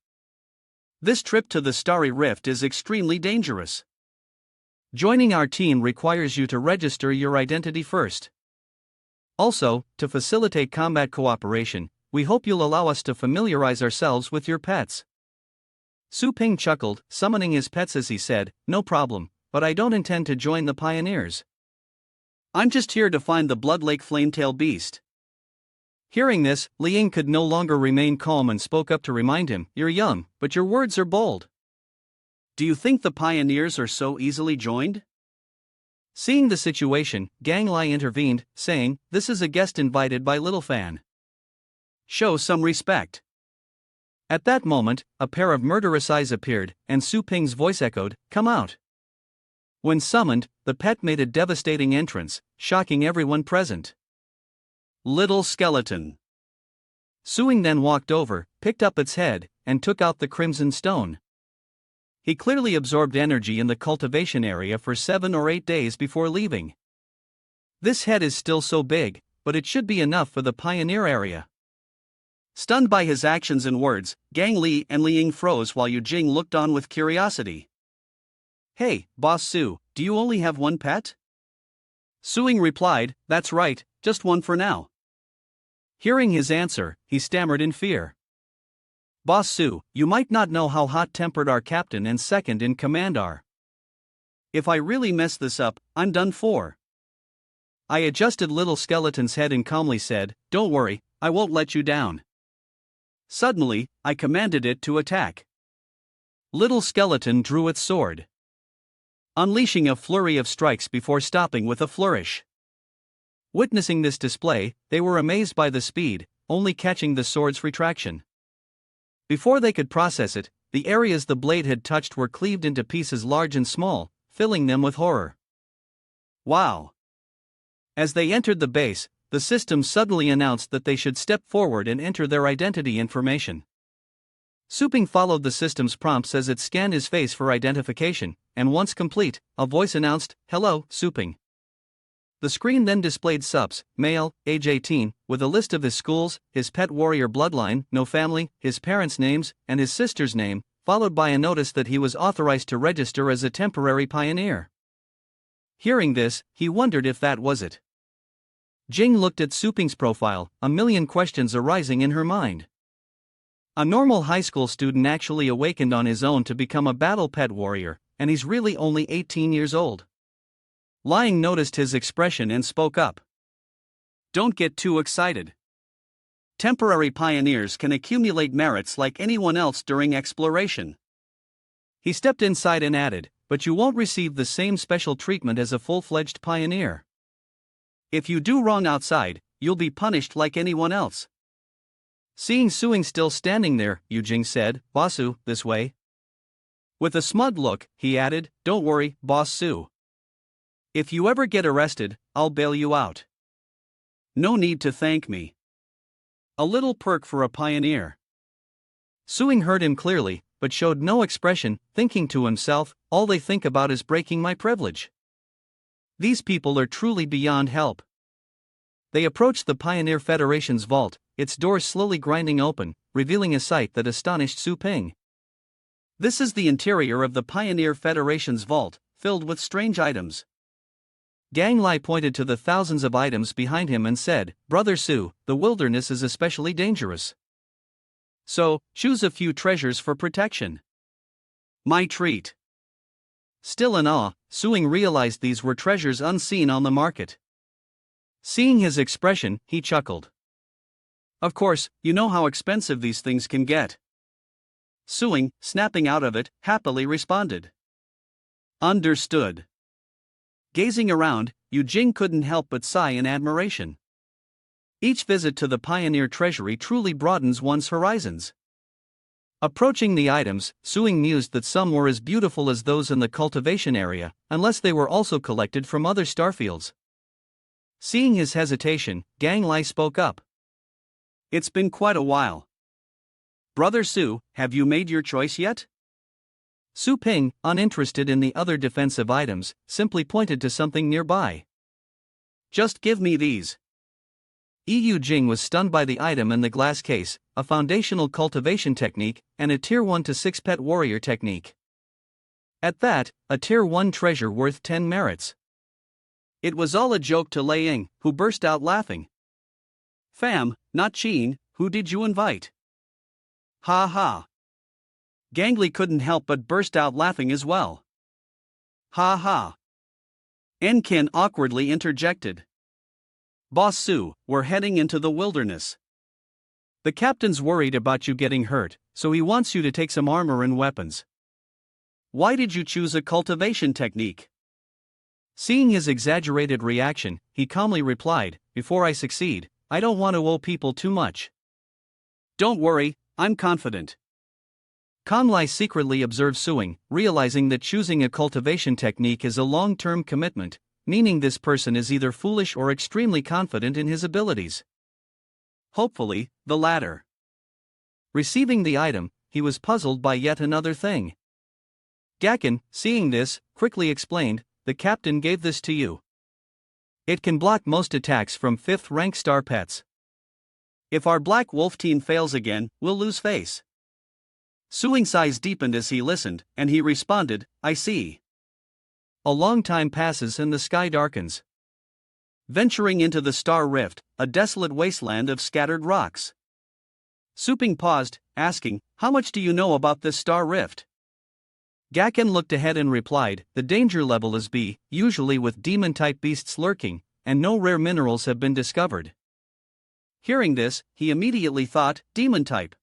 Speaker 2: This trip to the Starry Rift is extremely dangerous. Joining our team requires you to register your identity first. Also, to facilitate combat cooperation, we hope you'll allow us to familiarize ourselves with your pets. Su Ping chuckled, summoning his pets as he said, No problem, but I don't intend to join the pioneers. I'm just here to find the Blood Lake Flametail beast. Hearing this, Liang could no longer remain calm and spoke up to remind him, You're young, but your words are bold. Do you think the pioneers are so easily joined? Seeing the situation, Gang Lai intervened, saying, This is a guest invited by Little Fan. Show some respect. At that moment, a pair of murderous eyes appeared, and Su Ping's voice echoed, Come out. When summoned, the pet made a devastating entrance, shocking everyone present. Little skeleton. Suing then walked over, picked up its head, and took out the crimson stone. He clearly absorbed energy in the cultivation area for 7 or 8 days before leaving. This head is still so big, but it should be enough for the pioneer area. Stunned by his actions and words, Gang Li and Liang froze while Yu Jing looked on with curiosity. Hey, Boss Su, do you only have one pet? Suing replied, That's right, just one for now. Hearing his answer, he stammered in fear. Boss Su, you might not know how hot-tempered our captain and second in command are. If I really mess this up, I'm done for. I adjusted Little Skeleton's head and calmly said, Don't worry, I won't let you down. Suddenly, I commanded it to attack. Little Skeleton drew its sword, unleashing a flurry of strikes before stopping with a flourish. Witnessing this display, they were amazed by the speed, only catching the sword's retraction. Before they could process it, the areas the blade had touched were cleaved into pieces large and small, filling them with horror. Wow! As they entered the base, the system suddenly announced that they should step forward and enter their identity information. Su Ping followed the system's prompts as it scanned his face for identification, and once complete, a voice announced, Hello, Su Ping. The screen then displayed Sups, male, age 18, with a list of his schools, his pet warrior bloodline, no family, his parents' names, and his sister's name, followed by a notice that he was authorized to register as a temporary pioneer. Hearing this, he wondered if that was it. Jing looked at Su Ping's profile, a million questions arising in her mind. A normal high school student actually awakened on his own to become a battle pet warrior, and he's really only 18 years old. Liang noticed his expression and spoke up. Don't get too excited. Temporary pioneers can accumulate merits like anyone else during exploration. He stepped inside and added, but you won't receive the same special treatment as a full-fledged pioneer. If you do wrong outside, you'll be punished like anyone else. Seeing Suing still standing there, Yu Jing said, Bossu, this way. With a smug look, he added, Don't worry, Boss Su. If you ever get arrested, I'll bail you out. No need to thank me. A little perk for a pioneer. Suing heard him clearly, but showed no expression, thinking to himself, all they think about is breaking my privilege. These people are truly beyond help. They approached the Pioneer Federation's vault, its doors slowly grinding open, revealing a sight that astonished Su Ping. This is the interior of the Pioneer Federation's vault, filled with strange items. Gang Lai pointed to the thousands of items behind him and said, Brother Su, the wilderness is especially dangerous. So, choose a few treasures for protection. My treat. Still in awe, Suing realized these were treasures unseen on the market. Seeing his expression, he chuckled. Of course, you know how expensive these things can get. Suing, snapping out of it, happily responded. Understood. Gazing around, Yu Jing couldn't help but sigh in admiration. Each visit to the Pioneer Treasury truly broadens one's horizons.
Speaker 1: Approaching the items, Suing mused that some were as beautiful as those in the cultivation area, unless they were also collected from other starfields. Seeing his hesitation, Gang Lai spoke up.
Speaker 2: It's been quite a while. Brother Su, have you made your choice yet?
Speaker 1: Su Ping, uninterested in the other defensive items, simply pointed to something nearby.
Speaker 2: Just give me these.
Speaker 1: Yu Jing was stunned by the item in the glass case, a foundational cultivation technique, and a Tier 1 to 6 pet warrior technique. At that, a Tier 1 treasure worth 10 merits.
Speaker 2: It was all a joke to Lei Ying, who burst out laughing. Fam, not Chin, who did you invite? Ha ha. Gang Li couldn't help but burst out laughing as well. Ha ha. Enkin awkwardly interjected. Boss Su, we're heading into the wilderness. The captain's worried about you getting hurt, so he wants you to take some armor and weapons. Why did you choose a cultivation technique?
Speaker 1: Seeing his exaggerated reaction, he calmly replied, Before I succeed, I don't want to owe people too much.
Speaker 2: Don't worry, I'm confident.
Speaker 1: Kan Lai secretly observed Suing, realizing that choosing a cultivation technique is a long-term commitment, meaning this person is either foolish or extremely confident in his abilities.
Speaker 2: Hopefully, the latter.
Speaker 1: Receiving the item, he was puzzled by yet another thing. Gakken, seeing this, quickly explained, The captain gave this to you. It can block most attacks from 5th rank star pets.
Speaker 2: If our Black Wolf team fails again, we'll lose face. Suing's eyes deepened as he listened, and he responded, I see.
Speaker 1: A long time passes and the sky darkens.
Speaker 2: Venturing into the star rift, a desolate wasteland of scattered rocks. Su Ping paused, asking, How much do you know about this star rift?
Speaker 1: Gakken looked ahead and replied, The danger level is B, usually with demon-type beasts lurking, and no rare minerals have been discovered.
Speaker 2: Hearing this, he immediately thought, demon-type.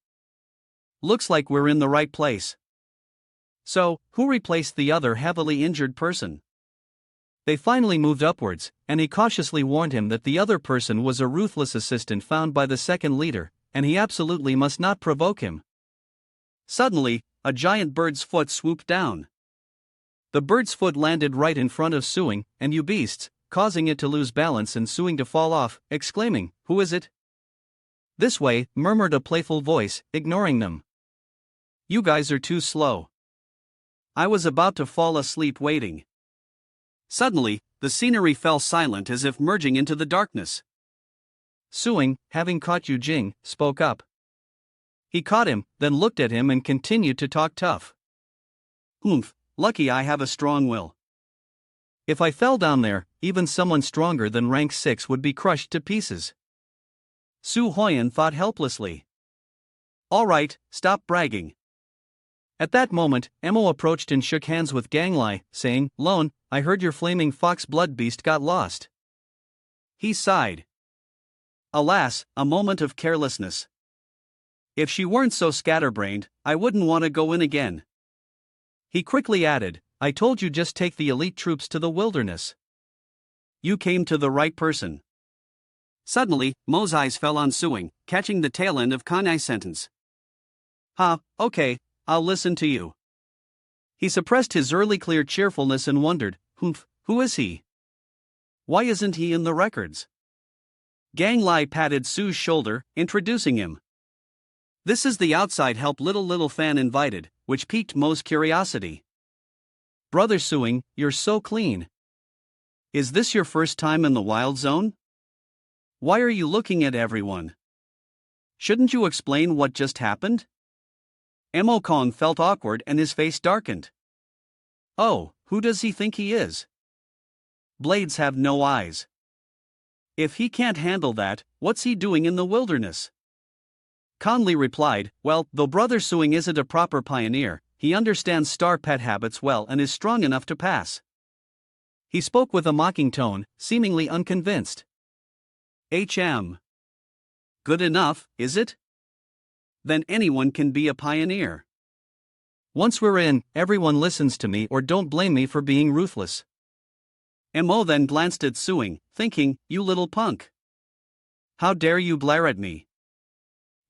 Speaker 2: Looks like we're in the right place. So, who replaced the other heavily injured person?
Speaker 1: They finally moved upwards, and he cautiously warned him that the other person was a ruthless assistant found by the second leader, and he absolutely must not provoke him.
Speaker 2: Suddenly, a giant bird's foot swooped down.
Speaker 1: The bird's foot landed right in front of Suing and you beasts, causing it to lose balance and Suing to fall off, exclaiming, Who is it? This way, murmured a playful voice, ignoring them.
Speaker 2: You guys are too slow. I was about to fall asleep waiting. Suddenly, the scenery fell silent as if merging into the darkness.
Speaker 1: Suing, having caught Yu Jing, spoke up. He caught him, then looked at him and continued to talk tough.
Speaker 2: Lucky I have a strong will.
Speaker 1: If I fell down there, even someone stronger than rank 6 would be crushed to pieces.
Speaker 2: Su Huyan thought helplessly. All right, stop bragging.
Speaker 1: At that moment, Emo approached and shook hands with Gang Lai, saying, Lone, I heard your flaming fox blood beast got lost.
Speaker 2: He sighed. Alas, a moment of carelessness. If she weren't so scatterbrained, I wouldn't want to go in again.
Speaker 1: He quickly added, I told you just take the elite troops to the wilderness.
Speaker 2: You came to the right person. Suddenly, Mo's eyes fell on Suing, catching the tail end of Kanai's sentence. Okay, I'll listen to you. He suppressed his early clear cheerfulness and wondered, who is he? Why isn't he in the records? Gang Lai patted Su's shoulder, introducing him. This is the outside help little fan invited, which piqued Mo's curiosity.
Speaker 1: Brother Suing, you're so clean.
Speaker 2: Is this your first time in the wild zone? Why are you looking at everyone? Shouldn't you explain what just happened? Emo Kong felt awkward and his face darkened. Oh, who does he think he is? Blades have no eyes. If he can't handle that, what's he doing in the wilderness? Conley replied, Well, though Brother Suing isn't a proper pioneer, he understands star pet habits well and is strong enough to pass.
Speaker 1: He spoke with a mocking tone, seemingly unconvinced.
Speaker 2: HM. Good enough, is it? Then anyone can be a pioneer.
Speaker 1: Once we're in, everyone listens to me or don't blame me for being ruthless.
Speaker 2: Mo then glanced at Suing, thinking, You little punk. How dare you blare at me?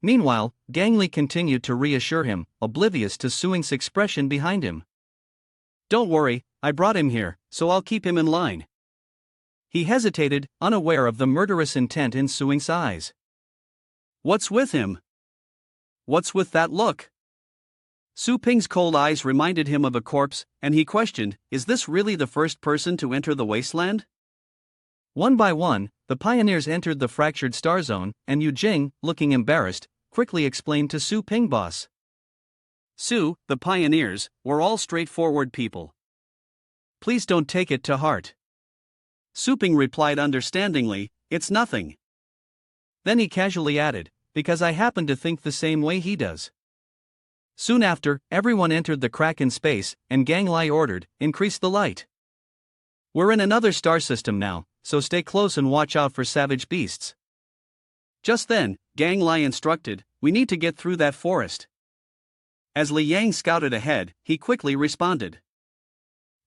Speaker 1: Meanwhile, Gang Li continued to reassure him, oblivious to Suing's expression behind him.
Speaker 2: Don't worry, I brought him here, so I'll keep him in line.
Speaker 1: He hesitated, unaware of the murderous intent in Suing's eyes.
Speaker 2: What's with him? What's with that look? Su Ping's cold eyes reminded him of a corpse, and he questioned, is this really the first person to enter the wasteland?
Speaker 1: One by one, the pioneers entered the fractured star zone, and Yu Jing, looking embarrassed, quickly explained to Su Ping boss.
Speaker 2: Su, the pioneers, were all straightforward people. Please don't take it to heart. Su Ping replied understandingly, it's nothing.
Speaker 1: Then he casually added, because I happen to think the same way he does. Soon after, everyone entered the crack in space, and Gang Li ordered, increase the light. We're in another star system now, so stay close and watch out for savage beasts.
Speaker 2: Just then, Gang Li instructed, we need to get through that forest. As Li Yang scouted ahead, he quickly responded.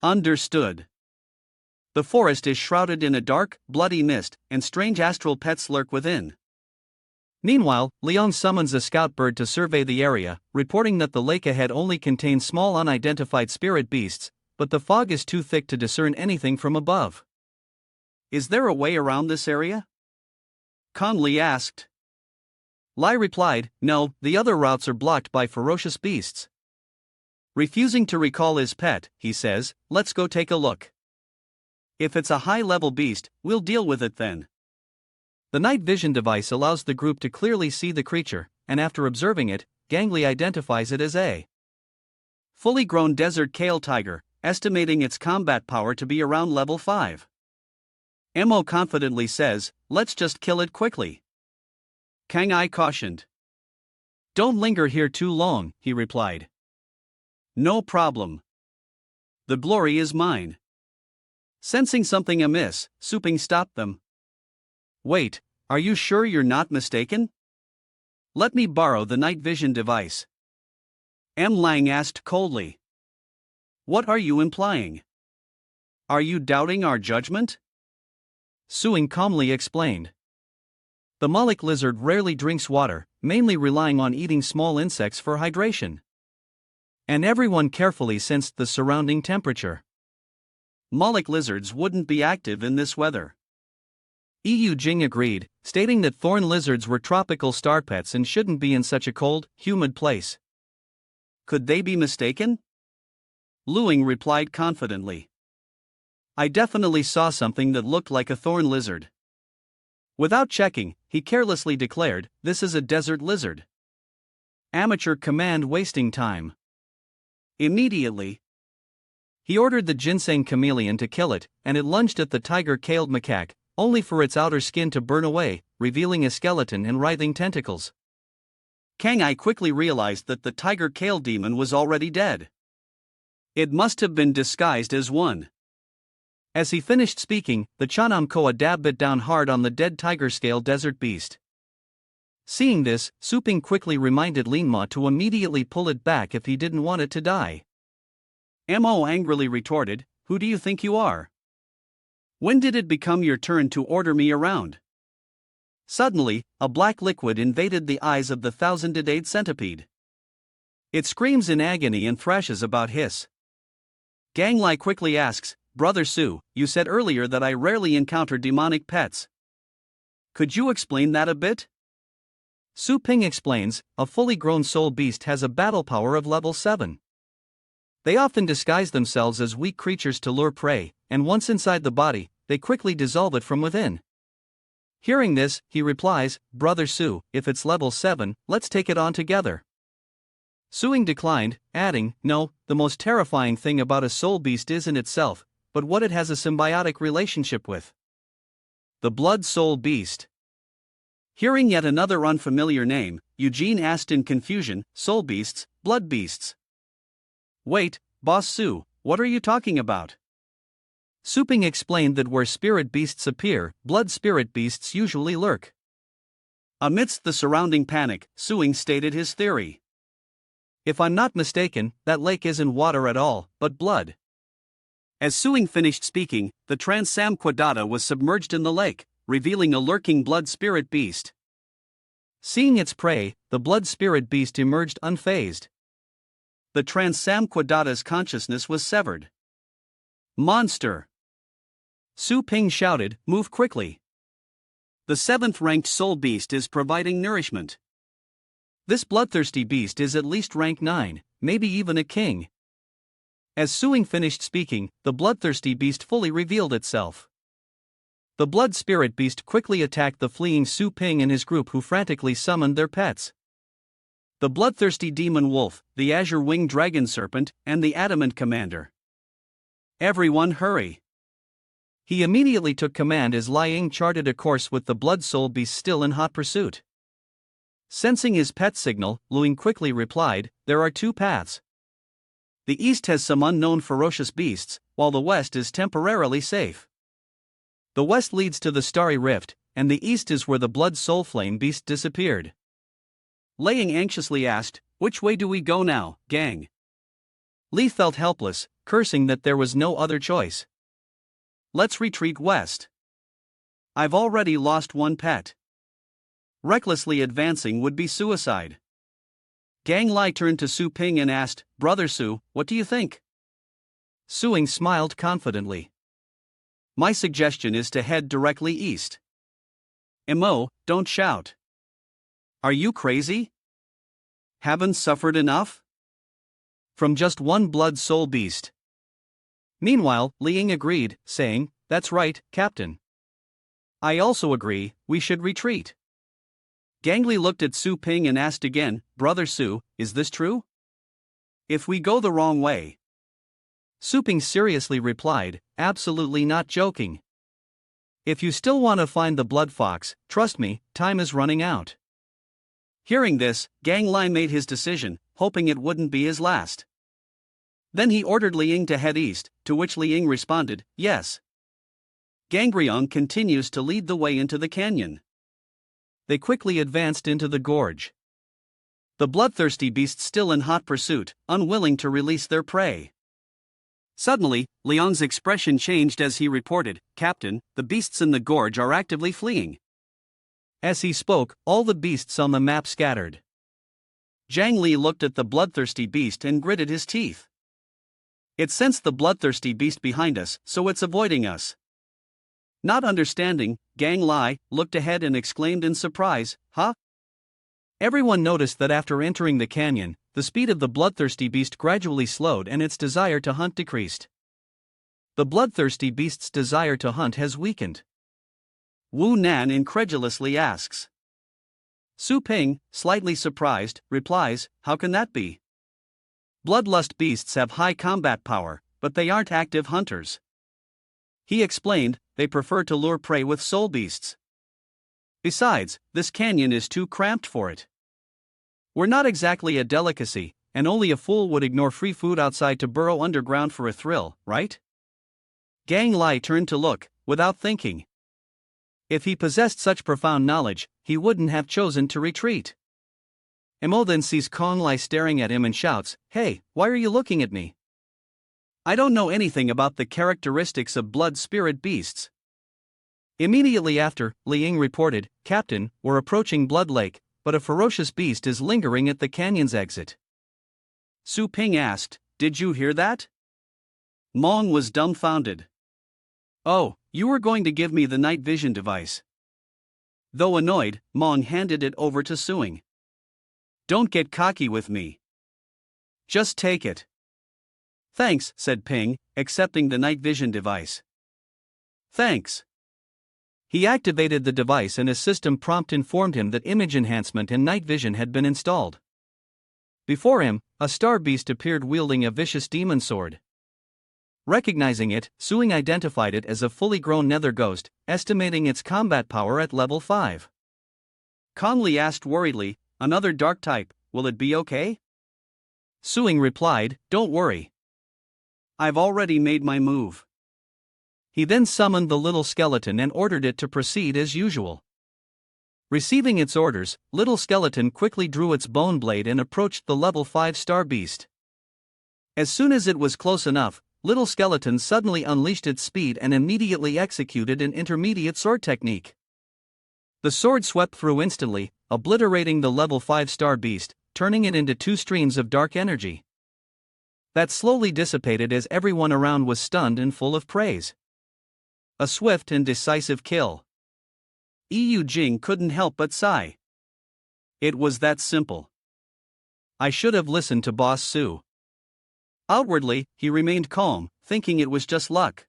Speaker 2: Understood. The forest is shrouded in a dark, bloody mist, and strange astral pets lurk within.
Speaker 1: Meanwhile, Liang summons a scout bird to survey the area, reporting that the lake ahead only contains small unidentified spirit beasts, but the fog is too thick to discern anything from above.
Speaker 2: Is there a way around this area? Kan Li asked.
Speaker 1: Lai replied, no, the other routes are blocked by ferocious beasts.
Speaker 2: Refusing to recall his pet, he says, let's go take a look. If it's a high-level beast, we'll deal with it then.
Speaker 1: The night vision device allows the group to clearly see the creature, and after observing it, Gang Li identifies it as a
Speaker 2: fully grown desert kale tiger, estimating its combat power to be around level 5. Mo confidently says, let's just kill it quickly. Kang Ai cautioned.
Speaker 1: Don't linger here too long, he replied.
Speaker 2: No problem. The glory is mine. Sensing something amiss, Su Ping stopped them. Wait, are you sure you're not mistaken? Let me borrow the night vision device. Lang asked coldly. What are you implying? Are you doubting our judgment?
Speaker 1: Suing calmly explained. The Malik lizard rarely drinks water, mainly relying on eating small insects for hydration. And everyone carefully sensed the surrounding temperature.
Speaker 2: Malik lizards wouldn't be active in this weather.
Speaker 1: Yu Jing agreed, stating that thorn lizards were tropical star pets and shouldn't be in such a cold, humid place.
Speaker 2: Could they be mistaken? Luing replied confidently. I definitely saw something that looked like a thorn lizard. Without checking, he carelessly declared, this is a desert lizard.
Speaker 1: Amateur command wasting time.
Speaker 2: Immediately,
Speaker 1: he ordered the ginseng chameleon to kill it, and it lunged at the tiger-tailed macaque, only for its outer skin to burn away, revealing a skeleton and writhing tentacles.
Speaker 2: Kang Ai quickly realized that the tiger-kale demon was already dead. It must have been disguised as one.
Speaker 1: As he finished speaking, the Chanam Koa dab bit down hard on the dead tiger-scale desert beast. Seeing this, Su Ping quickly reminded Lin Ma to immediately pull it back if he didn't want it to die.
Speaker 2: Mo angrily retorted, who do you think you are? When did it become your turn to order me around? Suddenly, a black liquid invaded the eyes of the thousand-a-day centipede. It screams in agony and thrashes about hiss. Gang Li quickly asks, Brother Su, you said earlier that I rarely encounter demonic pets. Could you explain that a bit?
Speaker 1: Su Ping explains, a fully grown soul beast has a battle power of level 7. They often disguise themselves as weak creatures to lure prey, and once inside the body, they quickly dissolve it from within. Hearing this, he replies, Brother Su, if it's level 7, let's take it on together. Suing declined, adding, no, the most terrifying thing about a soul beast isn't itself, but what it has a symbiotic relationship with. The blood soul beast. Hearing yet another unfamiliar name, Eugene asked in confusion, soul beasts, blood beasts. Wait, Boss Su, what are you talking about? Su Ping explained that where spirit beasts appear, blood spirit beasts usually lurk. Amidst the surrounding panic, Suing stated his theory. If I'm not mistaken, that lake isn't water at all, but blood. As Suing finished speaking, the Transam Quadrata was submerged in the lake, revealing a lurking blood spirit beast. Seeing its prey, the blood spirit beast emerged unfazed.
Speaker 2: The Transamquadata's consciousness was severed. Monster!
Speaker 1: Su Ping shouted, "Move quickly.
Speaker 2: The 7th ranked soul beast is providing nourishment.
Speaker 1: This bloodthirsty beast is at least rank 9, maybe even a king." As Suing finished speaking, the bloodthirsty beast fully revealed itself. The blood spirit beast quickly attacked the fleeing Su Ping and his group, who frantically summoned their pets. The bloodthirsty demon wolf, the azure-winged dragon serpent, and the adamant commander.
Speaker 2: Everyone hurry!
Speaker 1: He immediately took command as Li Ying charted a course with the blood soul beast still in hot pursuit. Sensing his pet signal, Lu Ying quickly replied, "There are 2 paths.
Speaker 2: The east has some unknown ferocious beasts, while the west is temporarily safe.
Speaker 1: The west leads to the Starry Rift, and the east is where the blood soul flame beast disappeared."
Speaker 2: Li Ying anxiously asked, "Which way do we go now, gang?"
Speaker 1: Li felt helpless, cursing that there was no other choice.
Speaker 2: "Let's retreat west. I've already lost 1 pet. Recklessly advancing would be suicide." Gang Lai turned to Su Ping and asked, "Brother Su, what do you think?"
Speaker 1: Suing smiled confidently.
Speaker 2: "My suggestion is to head directly east." "Mo, don't shout. Are you crazy? Haven't suffered enough?
Speaker 1: From just 1 blood soul beast." Meanwhile, Li Ying agreed, saying, "That's right, Captain. I also agree, we should retreat."
Speaker 2: Gang Li looked at Su Ping and asked again, "Brother Su, is this true? If we go the wrong way?"
Speaker 1: Su Ping seriously replied, "Absolutely not joking. If you still want to find the blood fox, trust me, time is running out."
Speaker 2: Hearing this, Gang Lai made his decision, hoping it wouldn't be his last. Then he ordered Li Ying to head east, to which Li Ying responded, "Yes." Gangryong continues to lead the way into the canyon.
Speaker 1: They quickly advanced into the gorge.
Speaker 2: The bloodthirsty beasts still in hot pursuit, unwilling to release their prey. Suddenly, Liang's expression changed as he reported, "Captain, the beasts in the gorge are actively fleeing."
Speaker 1: As he spoke, all the beasts on the map scattered.
Speaker 2: Zhang Li looked at the bloodthirsty beast and gritted his teeth. It sensed the bloodthirsty beast behind us, so it's avoiding us. Not understanding, Gang Lai looked ahead and exclaimed in surprise, "Huh?"
Speaker 1: Everyone noticed that after entering the canyon, the speed of the bloodthirsty beast gradually slowed and its desire to hunt decreased. The bloodthirsty beast's desire to hunt has weakened.
Speaker 2: Wu Nan incredulously asks. Su Ping, slightly surprised, replies, "How can that be? Bloodlust beasts have high combat power, but they aren't active hunters." He explained, they prefer to lure prey with soul beasts. Besides, this canyon is too cramped for it. We're not exactly a delicacy, and only a fool would ignore free food outside to burrow underground for a thrill, right? Gang Lai turned to look, without thinking. If he possessed such profound knowledge, he wouldn't have chosen to retreat.
Speaker 1: Mo then sees Kong Lai staring at him and shouts, "Hey, why are you looking at me?
Speaker 2: I don't know anything about the characteristics of blood spirit beasts."
Speaker 1: Immediately after, Li Ying reported, "Captain, we're approaching Blood Lake, but a ferocious beast is lingering at the canyon's exit."
Speaker 2: Su Ping asked, "Did you hear that?" Mong was dumbfounded. "Oh, you were going to give me the night vision device." Though annoyed, Mong handed it over to Suing. "Don't get cocky with me. Just take it." "Thanks," said Ping, accepting the night vision device. "Thanks."
Speaker 1: He activated the device and a system prompt informed him that image enhancement and night vision had been installed. Before him, a star beast appeared wielding a vicious demon sword. Recognizing it, Suing identified it as a fully grown nether ghost, estimating its combat power at level 5.
Speaker 2: Kong Li asked worriedly, "Another dark type, will it be okay?"
Speaker 1: Suing replied, "Don't worry.
Speaker 2: I've already made my move."
Speaker 1: He then summoned the little skeleton and ordered it to proceed as usual. Receiving its orders, little skeleton quickly drew its bone blade and approached the level 5 star beast. As soon as it was close enough, little skeleton suddenly unleashed its speed and immediately executed an intermediate sword technique. The sword swept through instantly, obliterating the level 5-star beast, turning it into 2 streams of dark energy that slowly dissipated as everyone around was stunned and full of praise. A swift and decisive kill. Yu Jing couldn't help but sigh. It was that simple. I should have listened to Boss Su. Outwardly, he remained calm, thinking it was just luck.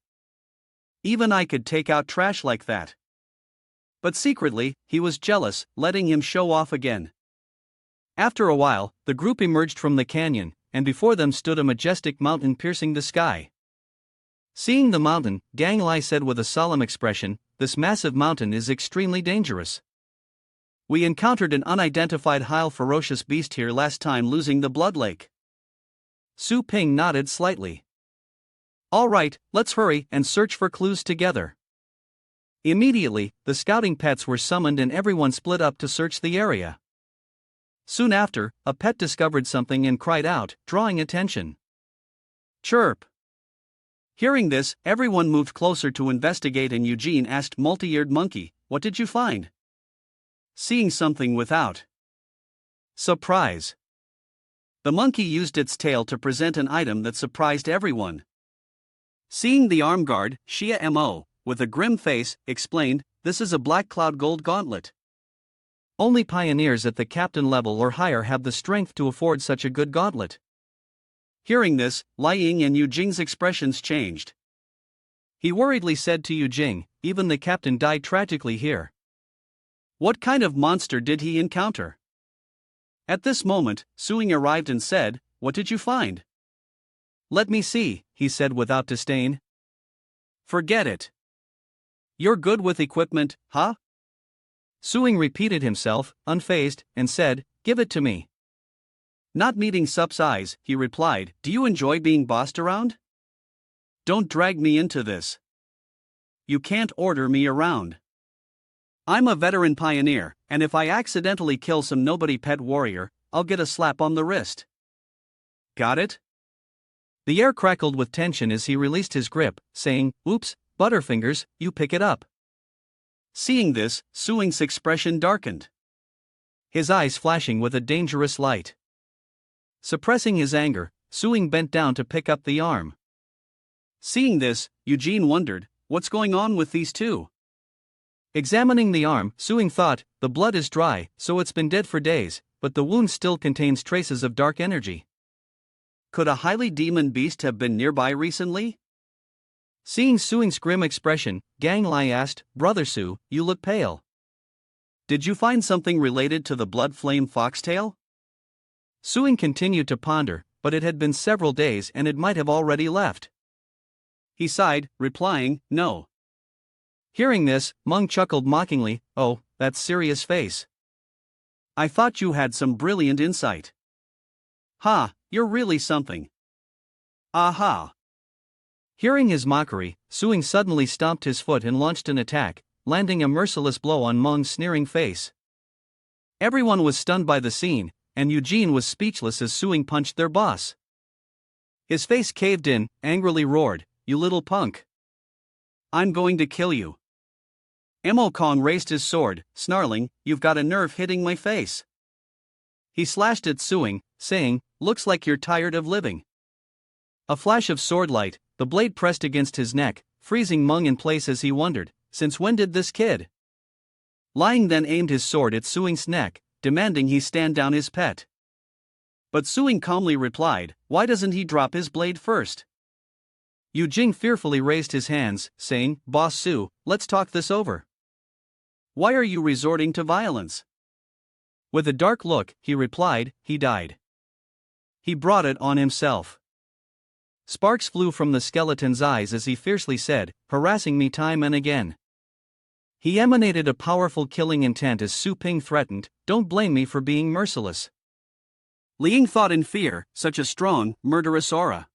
Speaker 1: Even I could take out trash like that. But secretly, he was jealous, letting him show off again. After a while, the group emerged from the canyon, and before them stood a majestic mountain piercing the sky. Seeing the mountain, Gang Lai said with a solemn expression, "This massive mountain is extremely dangerous. We encountered an unidentified highly ferocious beast here last time losing the Blood Lake." Su Ping nodded slightly. "All right, let's hurry and search for clues together." Immediately, the scouting pets were summoned and everyone split up to search the area. Soon after, a pet discovered something and cried out, drawing attention. "Chirp!" Hearing this, everyone moved closer to investigate and Eugene asked Multi-Eared Monkey, "What did you find?" "Seeing something without surprise." The monkey used its tail to present an item that surprised everyone. Seeing the arm guard, Xia Mo, with a grim face, explained, "This is a Black Cloud Gold Gauntlet. Only pioneers at the captain level or higher have the strength to afford such a good gauntlet." Hearing this, Lai Ying and Yu Jing's expressions changed. He worriedly said to Yu Jing, "Even the captain died tragically here. What kind of monster did he encounter?" At this moment, Suing arrived and said, "What did you find?" "Let me see," he said without disdain. "Forget it. You're good with equipment, huh?" Suing repeated himself, unfazed, and said, "Give it to me." Not meeting Sup's eyes, he replied, "Do you enjoy being bossed around? Don't drag me into this. You can't order me around. I'm a veteran pioneer, and if I accidentally kill some nobody pet warrior, I'll get a slap on the wrist. Got it?" The air crackled with tension as he released his grip, saying, "Oops, Butterfingers, you pick it up." Seeing this, Suing's expression darkened, his eyes flashing with a dangerous light. Suppressing his anger, Suing bent down to pick up the arm. Seeing this, Eugene wondered, what's going on with these two? Examining the arm, Suing thought, the blood is dry, so it's been dead for days, but the wound still contains traces of dark energy. Could a highly demon beast have been nearby recently? Seeing Suing's grim expression, Gang Lai asked, "Brother Su, you look pale. Did you find something related to the blood flame foxtail?" Suing continued to ponder, but it had been several days and it might have already left. He sighed, replying, "No." Hearing this, Meng chuckled mockingly, "Oh, that serious face. I thought you had some brilliant insight. Ha, you're really something. Aha." Hearing his mockery, Suing suddenly stomped his foot and launched an attack, landing a merciless blow on Meng's sneering face. Everyone was stunned by the scene, and Eugene was speechless as Suing punched their boss. His face caved in, angrily roared, "You little punk. I'm going to kill you." Mo Kong raised his sword, snarling, "You've got a nerve hitting my face." He slashed at Suing, saying, "Looks like you're tired of living." A flash of sword light, the blade pressed against his neck, freezing Meng in place as he wondered, since when did this kid? Lying then aimed his sword at Suing's neck, demanding he stand down his pet. But Suing calmly replied, "Why doesn't he drop his blade first?" Yu Jing fearfully raised his hands, saying, "Boss Su, let's talk this over. Why are you resorting to violence?" With a dark look, he replied, "He died. He brought it on himself." Sparks flew from the skeleton's eyes as he fiercely said, "Harassing me time and again." He emanated a powerful killing intent as Su Ping threatened, "Don't blame me for being merciless." Liang thought in fear, such a strong, murderous aura.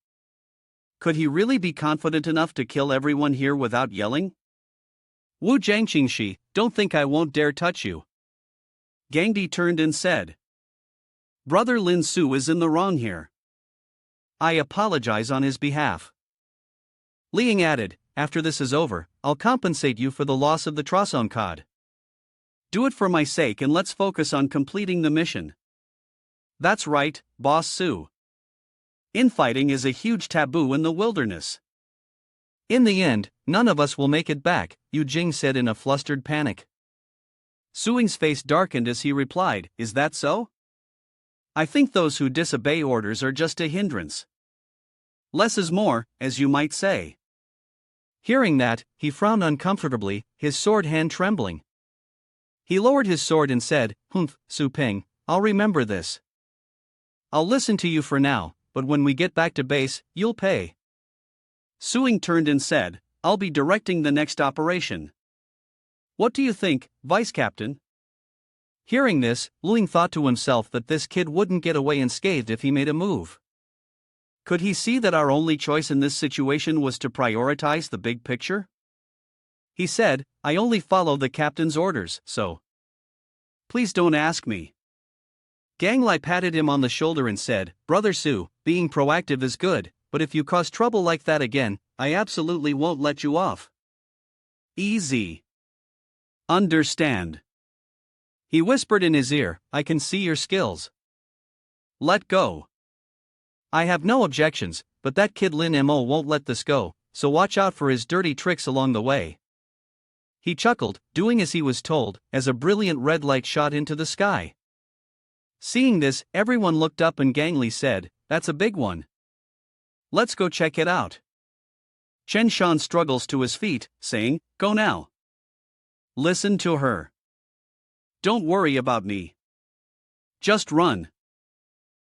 Speaker 1: Could he really be confident enough to kill everyone here without yelling? "Wu Jiangqingshi, don't think I won't dare touch you." Gangdi turned and said, "Brother Lin Su is in the wrong here. I apologize on his behalf." Liang added, "After this is over, I'll compensate you for the loss of the Trason cod."
Speaker 2: Do it for my sake and let's focus on completing the mission. That's right, Boss Sue. Infighting is a huge taboo in the wilderness.
Speaker 1: In the end, none of us will make it back, Yu Jing said in a flustered panic.
Speaker 2: Suing's face darkened as he replied, Is that so? I think those who disobey orders are just a hindrance. Less is more, as you might say.
Speaker 1: Hearing that, he frowned uncomfortably, his sword hand trembling. He lowered his sword and said, Humph, Su Ping, I'll remember this. I'll listen to you for now, but when we get back to base, you'll pay.
Speaker 2: Suing turned and said, I'll be directing the next operation. What do you think, Vice Captain?
Speaker 1: Hearing this, Luing thought to himself that this kid wouldn't get away unscathed if he made a move.
Speaker 2: Could he see that our only choice in this situation was to prioritize the big picture? He said, I only follow the captain's orders, so please don't ask me.
Speaker 1: Gang Lai patted him on the shoulder and said, Brother Su, being proactive is good, but if you cause trouble like that again, I absolutely won't let you off.
Speaker 2: Easy. Understand.
Speaker 1: He whispered in his ear, I can see your skills.
Speaker 2: Let go.
Speaker 1: I have no objections, but that kid Lin Mo won't let this go, so watch out for his dirty tricks along the way. He chuckled, doing as he was told, as a brilliant red light shot into the sky. Seeing this, everyone looked up and Gang Li said, That's a big one. Let's go check it out.
Speaker 2: Chen Shan struggles to his feet, saying, Go now. Listen to her. Don't worry about me. Just run.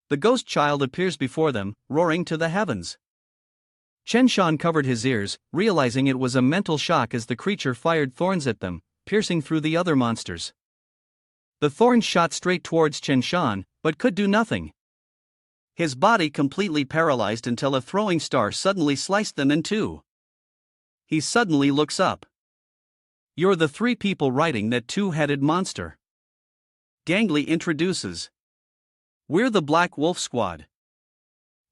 Speaker 1: The ghost child appears before them, roaring to the heavens. Chen Shan covered his ears, realizing it was a mental shock as the creature fired thorns at them, piercing through the other monsters. The thorns shot straight towards Chen Shan, but could do nothing.
Speaker 2: His body completely paralyzed until a throwing star suddenly sliced them in two. He suddenly looks up.
Speaker 1: You're the three people riding that two-headed monster.
Speaker 2: Gang Li introduces. We're the Black Wolf Squad.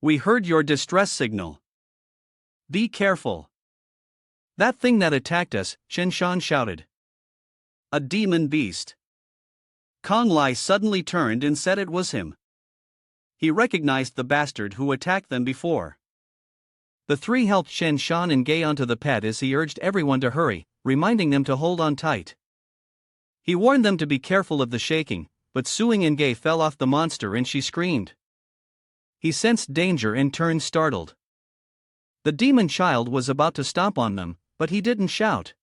Speaker 2: We heard your distress signal. Be careful.
Speaker 1: That thing that attacked us, Chen Shan shouted.
Speaker 2: A demon beast. Kong Lai suddenly turned and said it was him. He recognized the bastard who attacked them before.
Speaker 1: The three helped Chen Shan and Gay onto the pad as he urged everyone to hurry, reminding them to hold on tight. He warned them to be careful of the shaking, but Suing and Gay fell off the monster and she screamed. He sensed danger and turned startled. The demon child was about to stomp on them, but he didn't shout.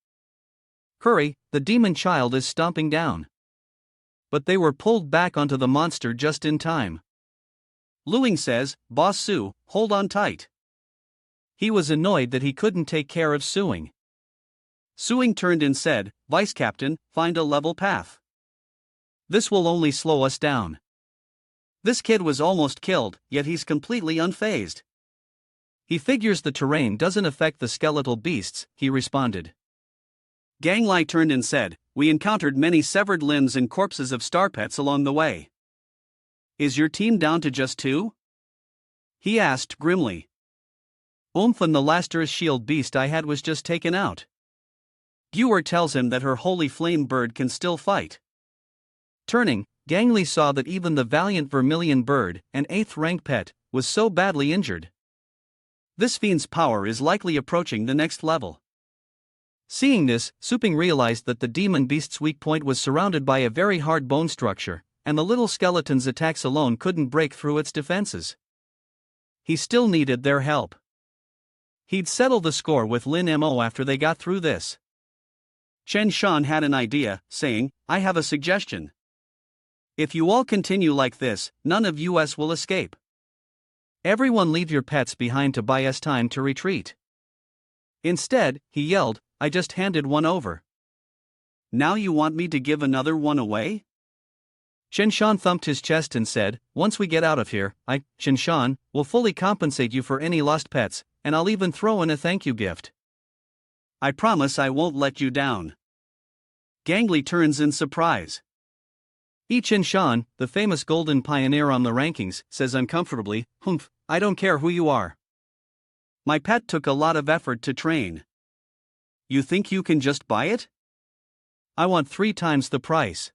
Speaker 1: Hurry, the demon child is stomping down. But they were pulled back onto the monster just in time.
Speaker 2: Luing says, Boss Su, hold on tight.
Speaker 1: He was annoyed that he couldn't take care of Suing.
Speaker 2: Suing turned and said, Vice Captain, find a level path.
Speaker 1: This will only slow us down.
Speaker 2: This kid was almost killed, yet he's completely unfazed.
Speaker 1: He figures the terrain doesn't affect the skeletal beasts, he responded.
Speaker 2: Gang Lai turned and said, We encountered many severed limbs and corpses of star pets along the way. Is your team down to just 2? He asked grimly.
Speaker 1: And the last Earth Shield beast I had was just taken out.
Speaker 2: Guer tells him that her holy flame bird can still fight.
Speaker 1: Turning, Gang Li saw that even the valiant vermilion bird, an 8th rank pet, was so badly injured.
Speaker 2: This fiend's power is likely approaching the next level.
Speaker 1: Seeing this, Su Ping realized that the demon beast's weak point was surrounded by a very hard bone structure, and the little skeleton's attacks alone couldn't break through its defenses. He still needed their help. He'd settle the score with Lin Mo after they got through this.
Speaker 2: Chen Shan had an idea, saying, I have a suggestion. If you all continue like this, none of us will escape.
Speaker 1: Everyone leave your pets behind to buy us time to retreat. Instead, he yelled, I just handed one over.
Speaker 2: Now you want me to give another one away?
Speaker 1: Chen Shan thumped his chest and said, Once we get out of here, Chen Shan, will fully compensate you for any lost pets, and I'll even throw in a thank you gift.
Speaker 2: I promise I won't let you down. Gang Li turns in surprise.
Speaker 1: Chen Shan, the famous golden pioneer on the rankings, says uncomfortably, Humph, I don't care who you are.
Speaker 2: My pet took a lot of effort to train. You think you can just buy it?
Speaker 1: I want 3 times the price.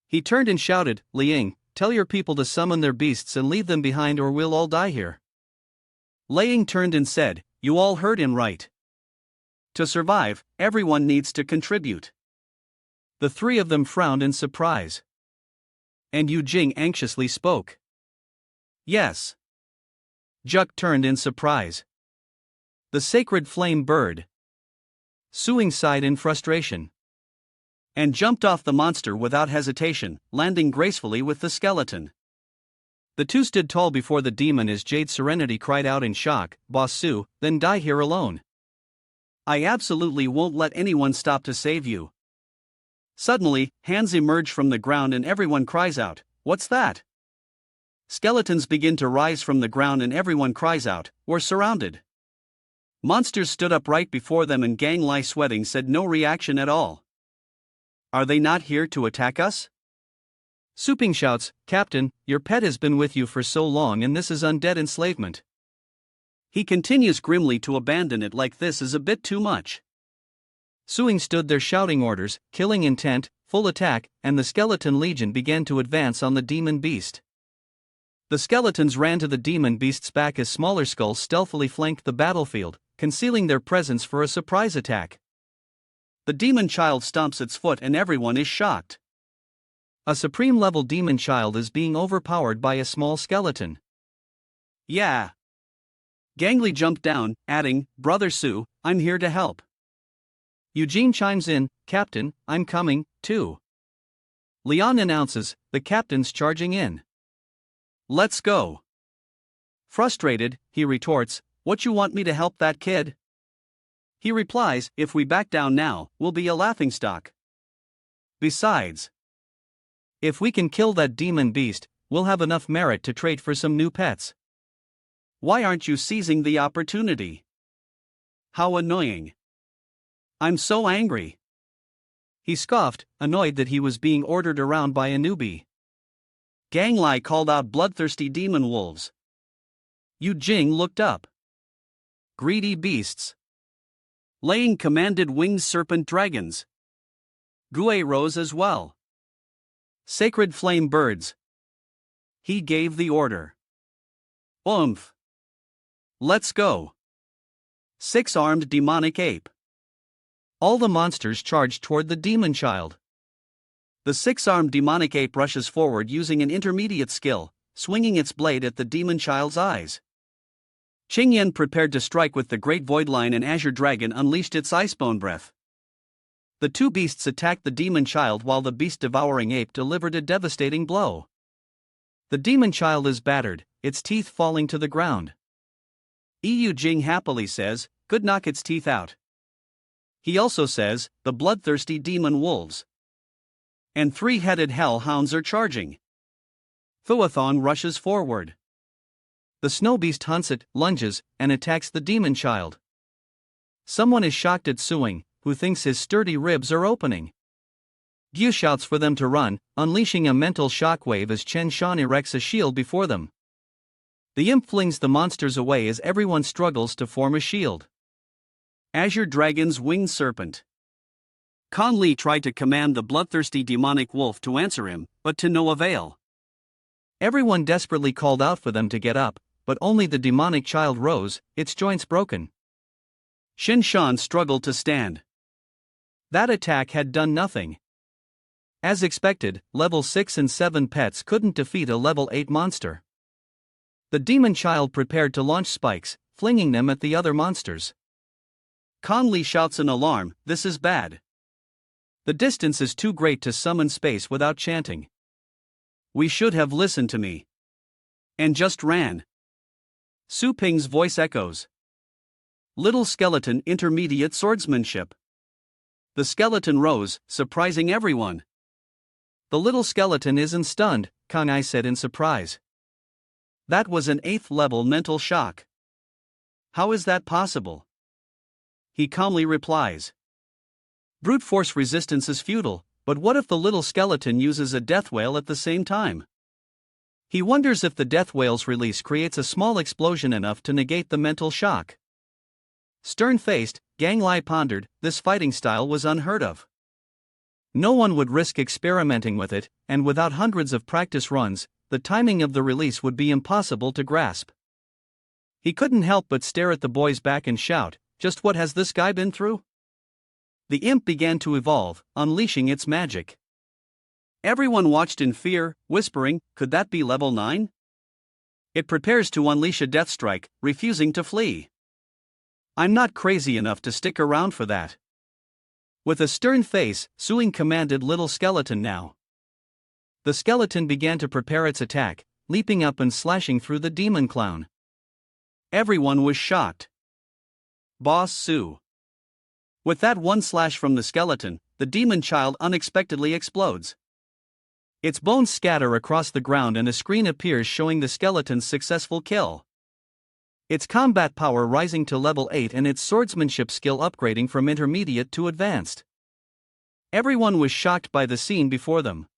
Speaker 1: He turned and shouted, Liang, tell your people to summon their beasts and leave them behind or we'll all die here.
Speaker 2: Liang turned and said, you all heard him right. To survive, everyone needs to contribute.
Speaker 1: The 3 of them frowned in surprise.
Speaker 2: And Yu Jing anxiously spoke. Yes.
Speaker 1: Juk turned in surprise. The sacred flame bird. Suing sighed in frustration.
Speaker 2: And jumped off the monster without hesitation, landing gracefully with the skeleton.
Speaker 1: The 2 stood tall before the demon as Jade Serenity cried out in shock, Boss Su, then die here alone.
Speaker 2: I absolutely won't let anyone stop to save you. Suddenly, hands emerge from the ground and everyone cries out, what's that? Skeletons begin to rise from the ground and everyone cries out, we're surrounded. Monsters stood up right before them and Gang Lai sweating said no reaction at all. Are they not here to attack us?
Speaker 1: Su Ping shouts, Captain, your pet has been with you for so long and this is undead enslavement.
Speaker 2: He continues grimly to abandon it like this is a bit too much.
Speaker 1: Suing stood there shouting orders, killing intent, full attack, and the skeleton legion began to advance on the demon beast. The skeletons ran to the demon beast's back as smaller skulls stealthily flanked the battlefield, concealing their presence for a surprise attack. The demon child stomps its foot and everyone is shocked. A supreme-level demon child is being overpowered by a small skeleton.
Speaker 2: Yeah. Gang Li jumped down, adding, Brother Su, I'm here to help.
Speaker 1: Eugene chimes in, Captain, I'm coming, too. Leon announces, the captain's charging in.
Speaker 2: Let's go.
Speaker 1: Frustrated, he retorts, what you want me to help that kid?
Speaker 2: He replies, if we back down now, we'll be a laughingstock. Besides,
Speaker 1: if we can kill that demon beast, we'll have enough merit to trade for some new pets.
Speaker 2: Why aren't you seizing the opportunity? How annoying. I'm so angry.
Speaker 1: He scoffed, annoyed that he was being ordered around by a newbie.
Speaker 2: Gang Lai called out bloodthirsty demon wolves.
Speaker 1: Yu Jing looked up.
Speaker 2: Greedy beasts. Liang commanded winged serpent dragons. Gue rose as well. Sacred flame birds. He gave the order. Oomph. Let's go. 6-armed demonic ape.
Speaker 1: All the monsters charged toward the demon child.
Speaker 2: The 6-armed demonic ape rushes forward using an intermediate skill, swinging its blade at the demon child's eyes. Qingyan prepared to strike with the great void line and azure dragon unleashed its icebone breath. The 2 beasts attacked the demon child while the beast-devouring ape delivered a devastating blow.
Speaker 1: The demon child is battered, its teeth falling to the ground.
Speaker 2: Yu Jing happily says, good knock its teeth out. He also says, the bloodthirsty demon wolves. And 3-headed hellhounds are charging. Thuathong rushes forward.
Speaker 1: The snow beast hunts it, lunges, and attacks the demon child. Someone is shocked at Suing, who thinks his sturdy ribs are opening. Gyu shouts for them to run, unleashing a mental shockwave as Chen Shan erects a shield before them. The imp flings the monsters away as everyone struggles to form a shield.
Speaker 2: Azure Dragon's winged serpent. Kan Li tried to command the bloodthirsty demonic wolf to answer him, but to no avail.
Speaker 1: Everyone desperately called out for them to get up, but only the demonic child rose, its joints broken.
Speaker 2: Shin Shan struggled to stand.
Speaker 1: That attack had done nothing. As expected, level 6 and 7 pets couldn't defeat a level 8 monster. The demon child prepared to launch spikes, flinging them at the other monsters.
Speaker 2: Kan Li shouts in alarm, this is bad.
Speaker 1: The distance is too great to summon space without chanting.
Speaker 2: We should have listened to me. And just ran. Su Ping's voice echoes. Little skeleton intermediate swordsmanship. The skeleton rose, surprising everyone.
Speaker 1: The little skeleton isn't stunned, Kang Ai said in surprise.
Speaker 2: That was an 8th level mental shock. How is that possible? He calmly replies. Brute force resistance is futile, but what if the little skeleton uses a death whale at the same time? He wonders if the death whale's release creates a small explosion enough to negate the mental shock. Stern-faced, Gang Lai pondered, this fighting style was unheard of.
Speaker 1: No one would risk experimenting with it, and without hundreds of practice runs, the timing of the release would be impossible to grasp. He couldn't help but stare at the boy's back and shout, "Just what has this guy been through?" The imp began to evolve, unleashing its magic. Everyone watched in fear, whispering, "Could that be level 9? It prepares to unleash a death strike, refusing to flee. I'm not crazy enough to stick around for that." With a stern face, Suing commanded Little Skeleton now. The skeleton began to prepare its attack, leaping up and slashing through the demon clown. Everyone was shocked. Boss Su. With that one slash from the skeleton, the demon child unexpectedly explodes. Its bones scatter across the ground and a screen appears showing the skeleton's successful kill. Its combat power rising to level 8 and its swordsmanship skill upgrading from intermediate to advanced. Everyone was shocked by the scene before them.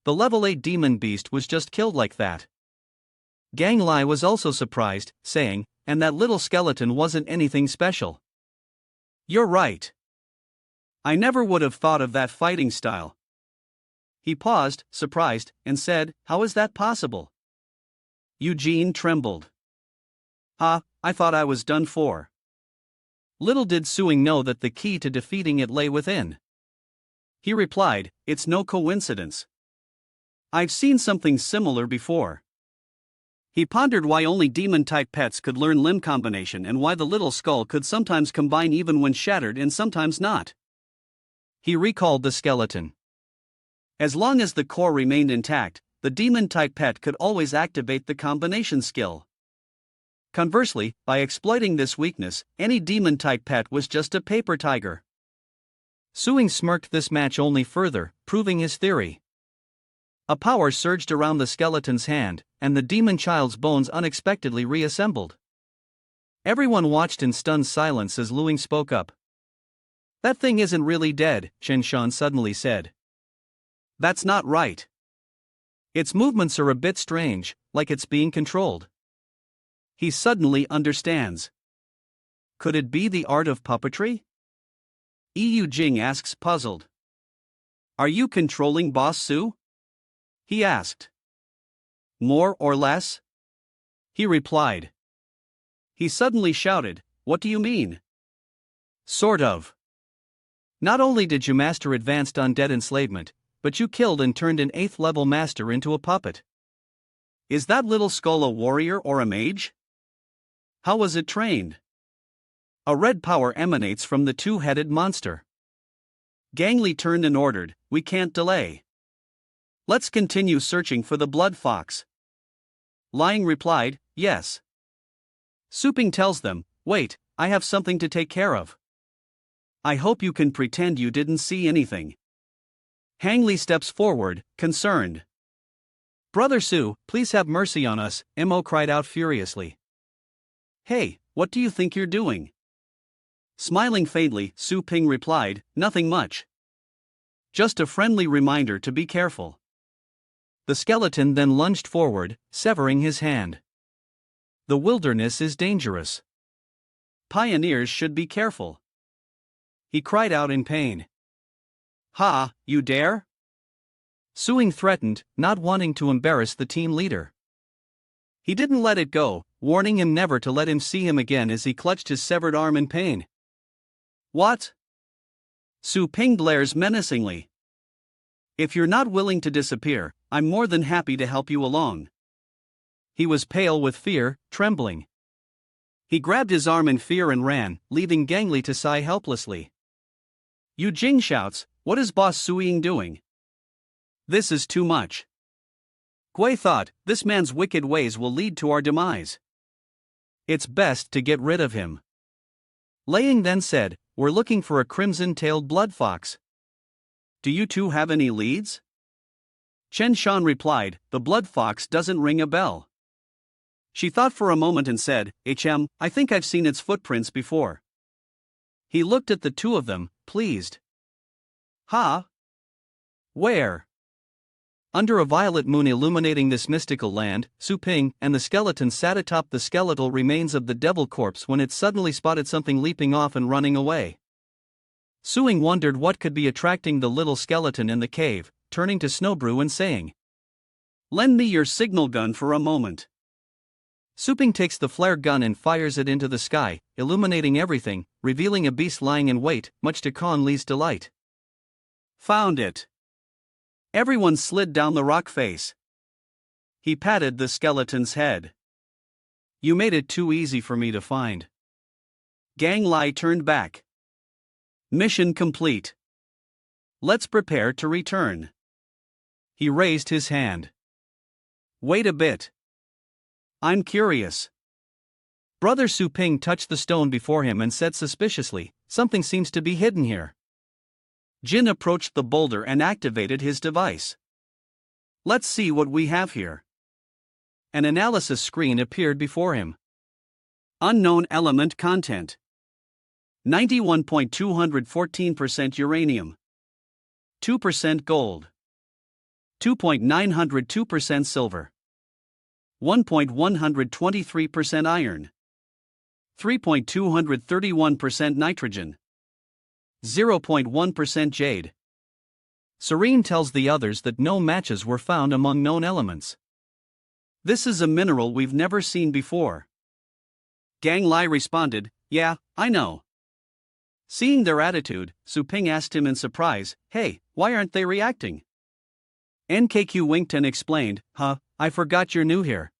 Speaker 1: The level 8 demon beast was just killed like that. Gang Lai was also surprised, saying, "And that little skeleton wasn't anything special." "You're right. I never would have thought of that fighting style." He paused, surprised, and said, "How is that possible?" Eugene trembled. I thought I was done for." Little did Suing know that the key to defeating it lay within. He replied, "It's no coincidence. I've seen something similar before." He pondered why only demon-type pets could learn limb combination and why the little skull could sometimes combine even when shattered and sometimes not. He recalled the skeleton. As long as the core remained intact, the demon-type pet could always activate the combination skill. Conversely, by exploiting this weakness, any demon-type pet was just a paper tiger. Suing smirked this match only further, proving his theory. A power surged around the skeleton's hand, and the demon child's bones unexpectedly reassembled. Everyone watched in stunned silence as Luing spoke up. "That thing isn't really dead," Chen Shan suddenly said. "That's not right. Its movements are a bit strange, like it's being controlled." He suddenly understands. Could it be the art of puppetry? Yu Jing asks, puzzled. "Are you controlling Boss Su?" he asked. "More or less?" he replied. He suddenly shouted, "What do you mean?" "Sort of. Not only did you master advanced undead enslavement, but you killed and turned an 8th level master into a puppet. Is that little skull a warrior or a mage? How was it trained?" A red power emanates from the two-headed monster. Gang Li turned and ordered, "We can't delay. Let's continue searching for the blood fox." Lying replied, "Yes." Suping tells them, "Wait, I have something to take care of. I hope you can pretend you didn't see anything." Hang Li steps forward, concerned. "Brother Su, please have mercy on us," Mo cried out furiously. "Hey, what do you think you're doing?" Smiling faintly, Su Ping replied, "Nothing much. Just a friendly reminder to be careful." The skeleton then lunged forward, severing his hand. The wilderness is dangerous. Pioneers should be careful. He cried out in pain. "Ha, you dare?" Suing threatened, not wanting to embarrass the team leader. He didn't let it go, warning him never to let him see him again as he clutched his severed arm in pain. "What?" Su Ping glares menacingly. "If you're not willing to disappear, I'm more than happy to help you along." He was pale with fear, trembling. He grabbed his arm in fear and ran, leaving Gang Li to sigh helplessly. Yu Jing shouts, "What is Boss Suing doing? This is too much." Gui thought, "This man's wicked ways will lead to our demise. It's best to get rid of him." Laying then said, "We're looking for a crimson-tailed blood fox. Do you two have any leads?" Chen Shan replied, "The blood fox doesn't ring a bell." She thought for a moment and said, I think I've seen its footprints before." He looked at the two of them, pleased. "Ha? Where?" Under a violet moon illuminating this mystical land, Su Ping and the skeleton sat atop the skeletal remains of the devil corpse when it suddenly spotted something leaping off and running away. Suing wondered what could be attracting the little skeleton in the cave, turning to Snowbrew and saying,
Speaker 2: "Lend me your signal gun for a moment."
Speaker 1: Suping takes the flare gun and fires it into the sky, illuminating everything, revealing a beast lying in wait, much to Con Lee's delight.
Speaker 2: "Found it." Everyone slid down the rock face. He patted the skeleton's head.
Speaker 1: "You made it too easy for me to find."
Speaker 2: Gang Lai turned back. "Mission complete. Let's prepare to return."
Speaker 1: He raised his hand.
Speaker 2: "Wait a bit. I'm curious."
Speaker 1: Brother Suping touched the stone before him and said suspiciously, "Something seems to be hidden here."
Speaker 2: Jin approached the boulder and activated his device. "Let's see what we have here."
Speaker 1: An analysis screen appeared before him.
Speaker 2: Unknown element content: 91.214% uranium, 2% gold, 2.902% silver, 1.123% iron, 3.231% nitrogen, 0.1% jade.
Speaker 1: Serene tells the others that no matches were found among known elements.
Speaker 2: "This is a mineral we've never seen before." Gang Lai responded, "Yeah, I know." Seeing their attitude, Suping asked him in surprise, "Hey, why aren't they reacting?"
Speaker 1: NKQ winked and explained, I forgot you're new here.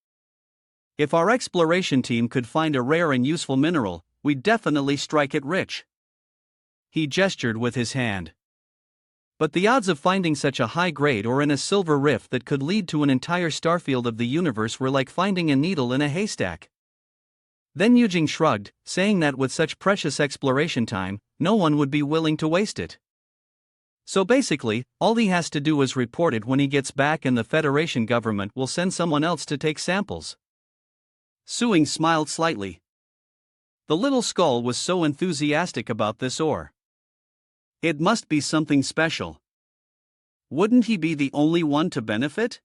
Speaker 1: If our exploration team could find a rare and useful mineral, we'd definitely strike it rich." He gestured with his hand. "But the odds of finding such a high grade ore in a silver rift that could lead to an entire starfield of the universe were like finding a needle in a haystack." Then Yujing shrugged, saying that with such precious exploration time, no one would be willing to waste it. So basically, all he has to do is report it when he gets back and the Federation government will send someone else to take samples.
Speaker 2: Suing smiled slightly. The little skull was so enthusiastic about this ore. It must be something special. Wouldn't he be the only one to benefit?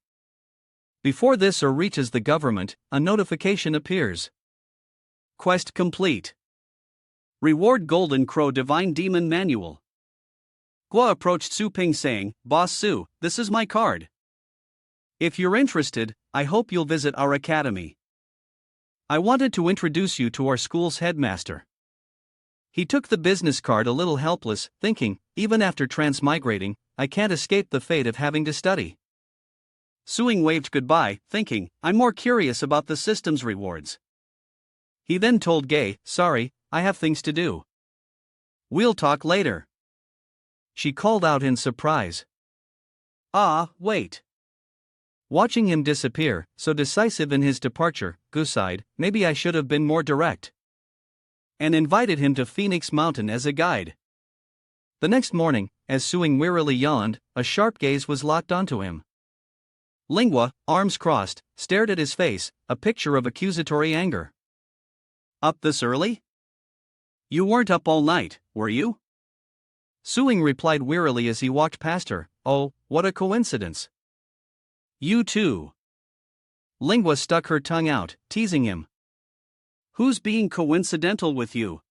Speaker 1: Before this ore reaches the government, a notification appears.
Speaker 2: Quest complete. Reward Golden Crow Divine Demon Manual. Gua approached Suping saying, "Boss Su, this is my card. If you're interested, I hope you'll visit our academy.
Speaker 1: I wanted to introduce you to our school's headmaster." He took the business card a little helpless, thinking, even after transmigrating, I can't escape the fate of having to study.
Speaker 2: Suing waved goodbye, thinking, I'm more curious about the system's rewards.
Speaker 1: He then told Gay, sorry, I have things to do.
Speaker 2: We'll talk later.
Speaker 1: She called out in surprise.
Speaker 2: Wait.
Speaker 1: Watching him disappear, so decisive in his departure, Gu sighed, maybe I should have been more direct. And invited him to Phoenix Mountain as a guide. The next morning, as Suing wearily yawned, a sharp gaze was locked onto him. Lingua, arms crossed, stared at his face, a picture of accusatory anger.
Speaker 2: Up this early? You weren't up all night, were you?
Speaker 1: Suing replied wearily as he walked past her, oh, what a coincidence.
Speaker 2: You too.
Speaker 1: Lingua stuck her tongue out, teasing him.
Speaker 2: Who's being coincidental with you?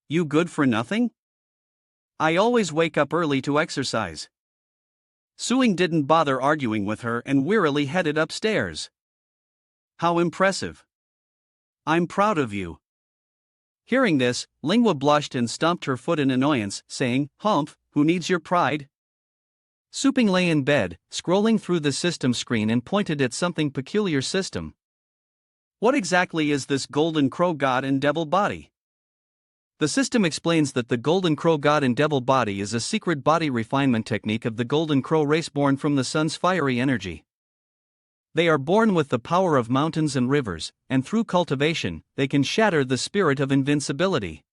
Speaker 2: You good for nothing? I always wake up early to exercise. Suing didn't bother arguing with her and wearily headed upstairs. How impressive. I'm proud of you. Hearing this, Lingua blushed and stomped her foot in annoyance, saying, Humph, who needs your pride?
Speaker 1: Suping lay in bed, scrolling through the system screen and pointed at something peculiar system.
Speaker 2: What exactly is this Golden Crow God and Devil body?
Speaker 1: The system explains that the Golden Crow God and Devil body is a secret body refinement technique of the Golden Crow race born from the sun's fiery energy. They are born with the power of mountains and rivers, and through cultivation, they can shatter the spirit of invincibility.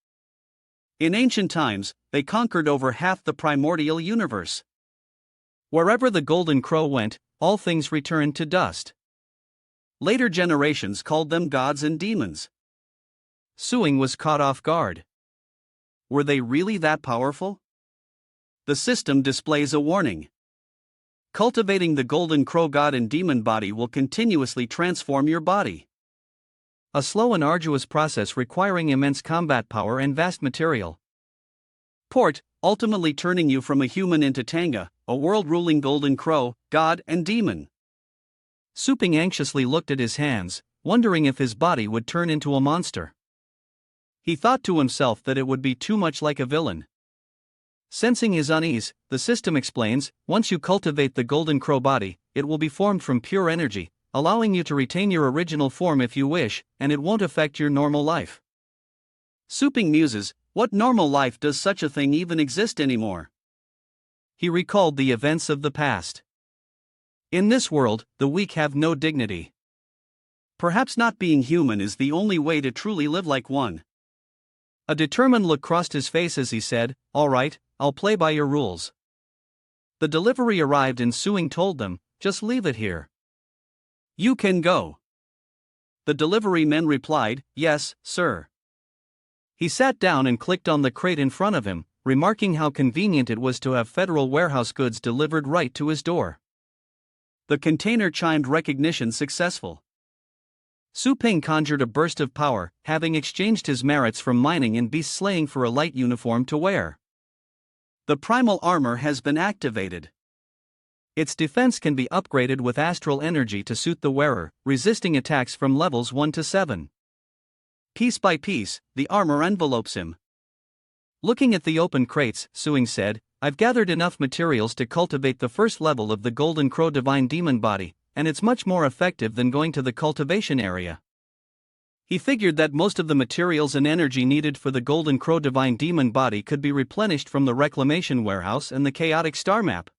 Speaker 2: In ancient times, they conquered over half the primordial universe.
Speaker 1: Wherever the Golden Crow went, all things returned to dust.
Speaker 2: Later generations called them gods and demons.
Speaker 1: Suing was caught off guard.
Speaker 2: Were they really that powerful? The system displays a warning. Cultivating the Golden Crow God and Demon body will continuously transform your body.
Speaker 1: A slow and arduous process requiring immense combat power and vast material.
Speaker 2: port, ultimately turning you from a human into Tanga, a world-ruling golden crow, god and demon.
Speaker 1: Suping anxiously looked at his hands, wondering if his body would turn into a monster. He thought to himself that it would be too much like a villain. Sensing his unease, the system explains, once you cultivate the golden crow body, it will be formed from pure energy, allowing you to retain your original form if you wish, and it won't affect your normal life. Suping muses, what normal life does such a thing even exist anymore? He recalled the events of the past. In this world, the weak have no dignity. Perhaps not being human is the only way to truly live like one. A determined look crossed his face as he said, "All right, I'll play by your rules." The delivery arrived and Suing told them, "Just leave it here. You can go." The delivery men replied, "Yes, sir." He sat down and clicked on the crate in front of him, remarking how convenient it was to have federal warehouse goods delivered right to his door. The container chimed recognition successful. Su Ping conjured a burst of power, having exchanged his merits from mining and beast slaying for a light uniform to wear. The primal armor has been activated. Its defense can be upgraded with astral energy to suit the wearer, resisting attacks from levels 1 to 7. Piece by piece, the armor envelopes him. Looking at the open crates, Suing said, "I've gathered enough materials to cultivate the first level of the Golden Crow Divine Demon Body, and it's much more effective than going to the cultivation area." He figured that most of the materials and energy needed for the Golden Crow Divine Demon Body could be replenished from the Reclamation Warehouse and the Chaotic Star Map.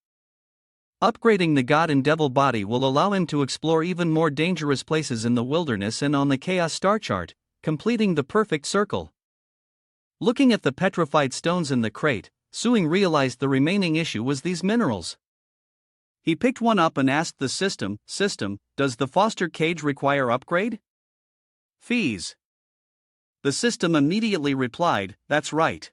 Speaker 1: Upgrading the God and Devil Body will allow him to explore even more dangerous places in the wilderness and on the Chaos Star Chart, completing the perfect circle. Looking at the petrified stones in the crate, Suing realized the remaining issue was these minerals. He picked one up and asked the system, "Does the foster cage require upgrade?" Fees. The system immediately replied, "That's right.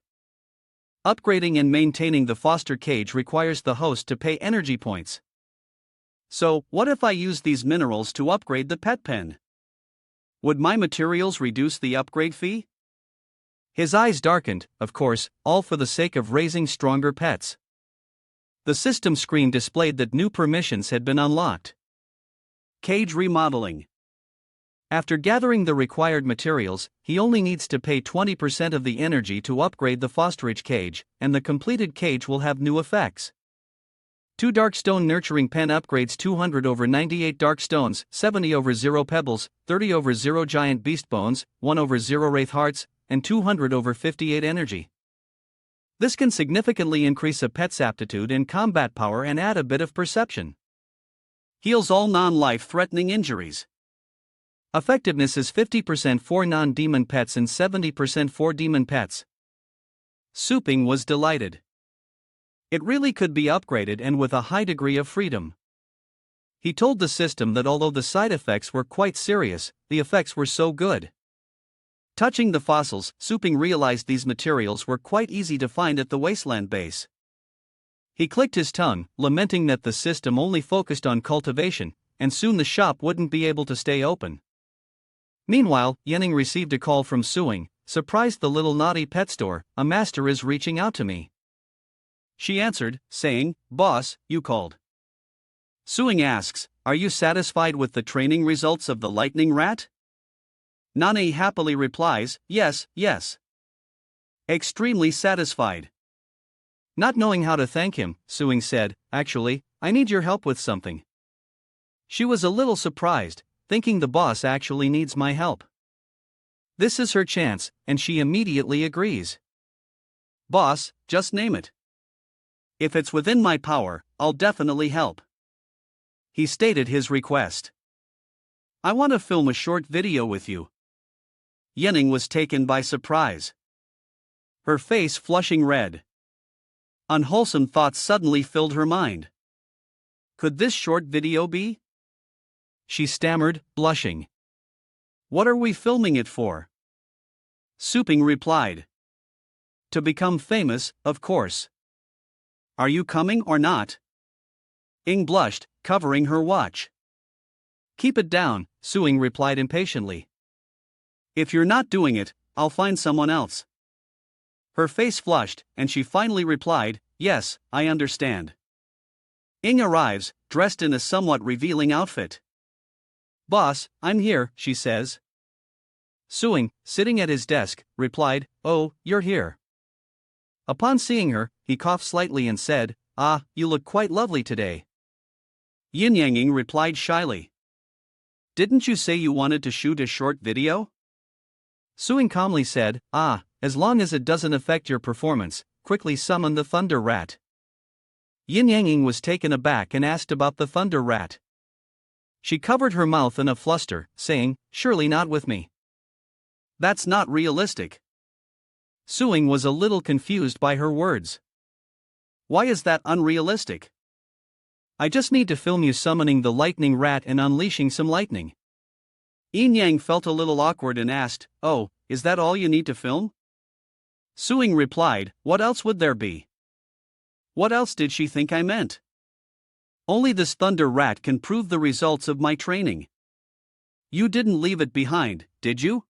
Speaker 1: Upgrading and maintaining the foster cage requires the host to pay energy points. So, what if I use these minerals to upgrade the pet pen? Would my materials reduce the upgrade fee?" His eyes darkened, of course, all for the sake of raising stronger pets. The system screen displayed that new permissions had been unlocked. Cage remodeling. After gathering the required materials, he only needs to pay 20% of the energy to upgrade the fosterage cage, and the completed cage will have new effects. 2 dark stone nurturing pen upgrades 200 over 98 dark stones, 70 over 0 pebbles, 30 over 0 giant beast bones, 1 over 0 wraith hearts, and 200 over 58 energy. This can significantly increase a pet's aptitude and combat power and add a bit of perception. Heals all non-life threatening injuries. Effectiveness is 50% for non-demon pets and 70% for demon pets. Suping was delighted. It really could be upgraded and with a high degree of freedom. He told the system that although the side effects were quite serious, the effects were so good. Touching the fossils, Suping realized these materials were quite easy to find at the wasteland base. He clicked his tongue, lamenting that the system only focused on cultivation, and soon the shop wouldn't be able to stay open. Meanwhile, Yening received a call from Suing, "Surprised the little naughty pet store, a master is reaching out to me." She answered, saying, "Boss, you called." Suing asks, "Are you satisfied with the training results of the lightning rat?" Nani happily replies, "Yes, yes. Extremely satisfied." Not knowing how to thank him, Suing said, "Actually, I need your help with something." She was a little surprised, thinking the boss actually needs my help. This is her chance, and she immediately agrees. "Boss, just name it. If it's within my power, I'll definitely help." He stated his request. "I want to film a short video with you." Yening was taken by surprise. Her face flushing red. Unwholesome thoughts suddenly filled her mind. Could this short video be? She stammered, blushing. "What are we filming it for?" Suping replied. "To become famous, of course. Are you coming or not?" Ing blushed, covering her watch. "Keep it down," Suing replied impatiently. "If you're not doing it, I'll find someone else."
Speaker 2: Her face flushed, and she finally replied, "Yes, I understand." Ing arrives, dressed in a somewhat revealing outfit. "Boss, I'm here," she says. Suing, sitting at his desk, replied, "Oh, you're here." Upon seeing her, he coughed slightly and said, "Ah, you look quite lovely today." Yin Yanging replied shyly, "Didn't you say you wanted to shoot a short video?" Suing calmly said, "Ah, as long as it doesn't affect your performance, quickly summon the Thunder Rat." Yin Yanging was taken aback and asked about the Thunder Rat. She covered her mouth in a fluster, saying, "Surely not with me. That's not realistic." Suing was a little confused by her words. "Why is that unrealistic?" "I just need to film you summoning the lightning rat and unleashing some lightning." Yin Yang felt a little awkward and asked, "Oh, is that all you need to film?" Suing replied, "What else would there be?" What else did she think I meant? Only this Thunder Rat can prove the results of my training. You didn't leave it behind, did you?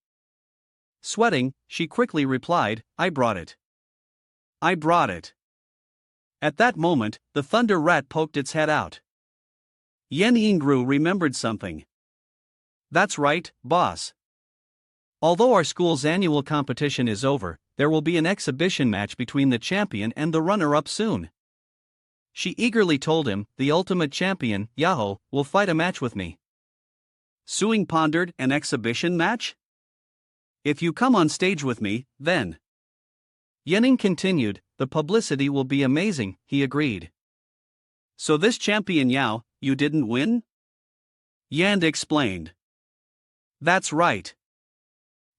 Speaker 2: Sweating, she quickly replied, "I brought it. I brought it." At that moment, the Thunder Rat poked its head out. Yen Yingru remembered something. "That's right, boss. Although our school's annual competition is over, there will be an exhibition match between the champion and the runner-up soon." She eagerly told him, "The ultimate champion, Yahoo, will fight a match with me." Suing pondered, "An exhibition match? If you come on stage with me, then." Yening continued, "The publicity will be amazing," he agreed. "So this champion Yao, you didn't win?" Yand explained. "That's right.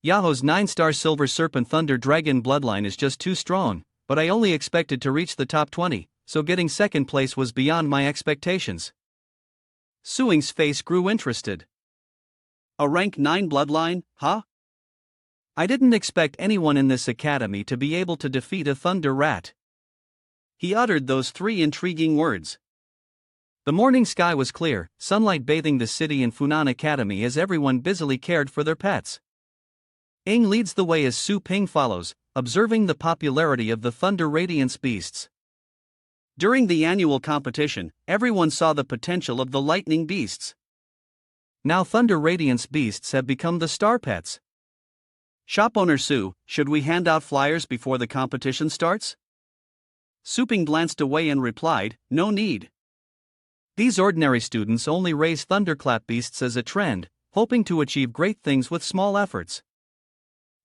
Speaker 2: Yahoo's 9-star Silver Serpent Thunder Dragon bloodline is just too strong, but I only expected to reach the top 20, so getting second place was beyond my expectations." Suing's face grew interested. "A rank 9 bloodline, huh? I didn't expect anyone in this academy to be able to defeat a Thunder Rat." He uttered those 3 intriguing words. The morning sky was clear, sunlight bathing the city in Funan Academy as everyone busily cared for their pets. Ing leads the way as Su Ping follows, observing the popularity of the Thunder Radiance beasts. During the annual competition, everyone saw the potential of the lightning beasts. Now Thunder Radiance beasts have become the star pets. "Shop owner Su, should we hand out flyers before the competition starts?" Su Ping glanced away and replied, "No need. These ordinary students only raise thunderclap beasts as a trend, hoping to achieve great things with small efforts."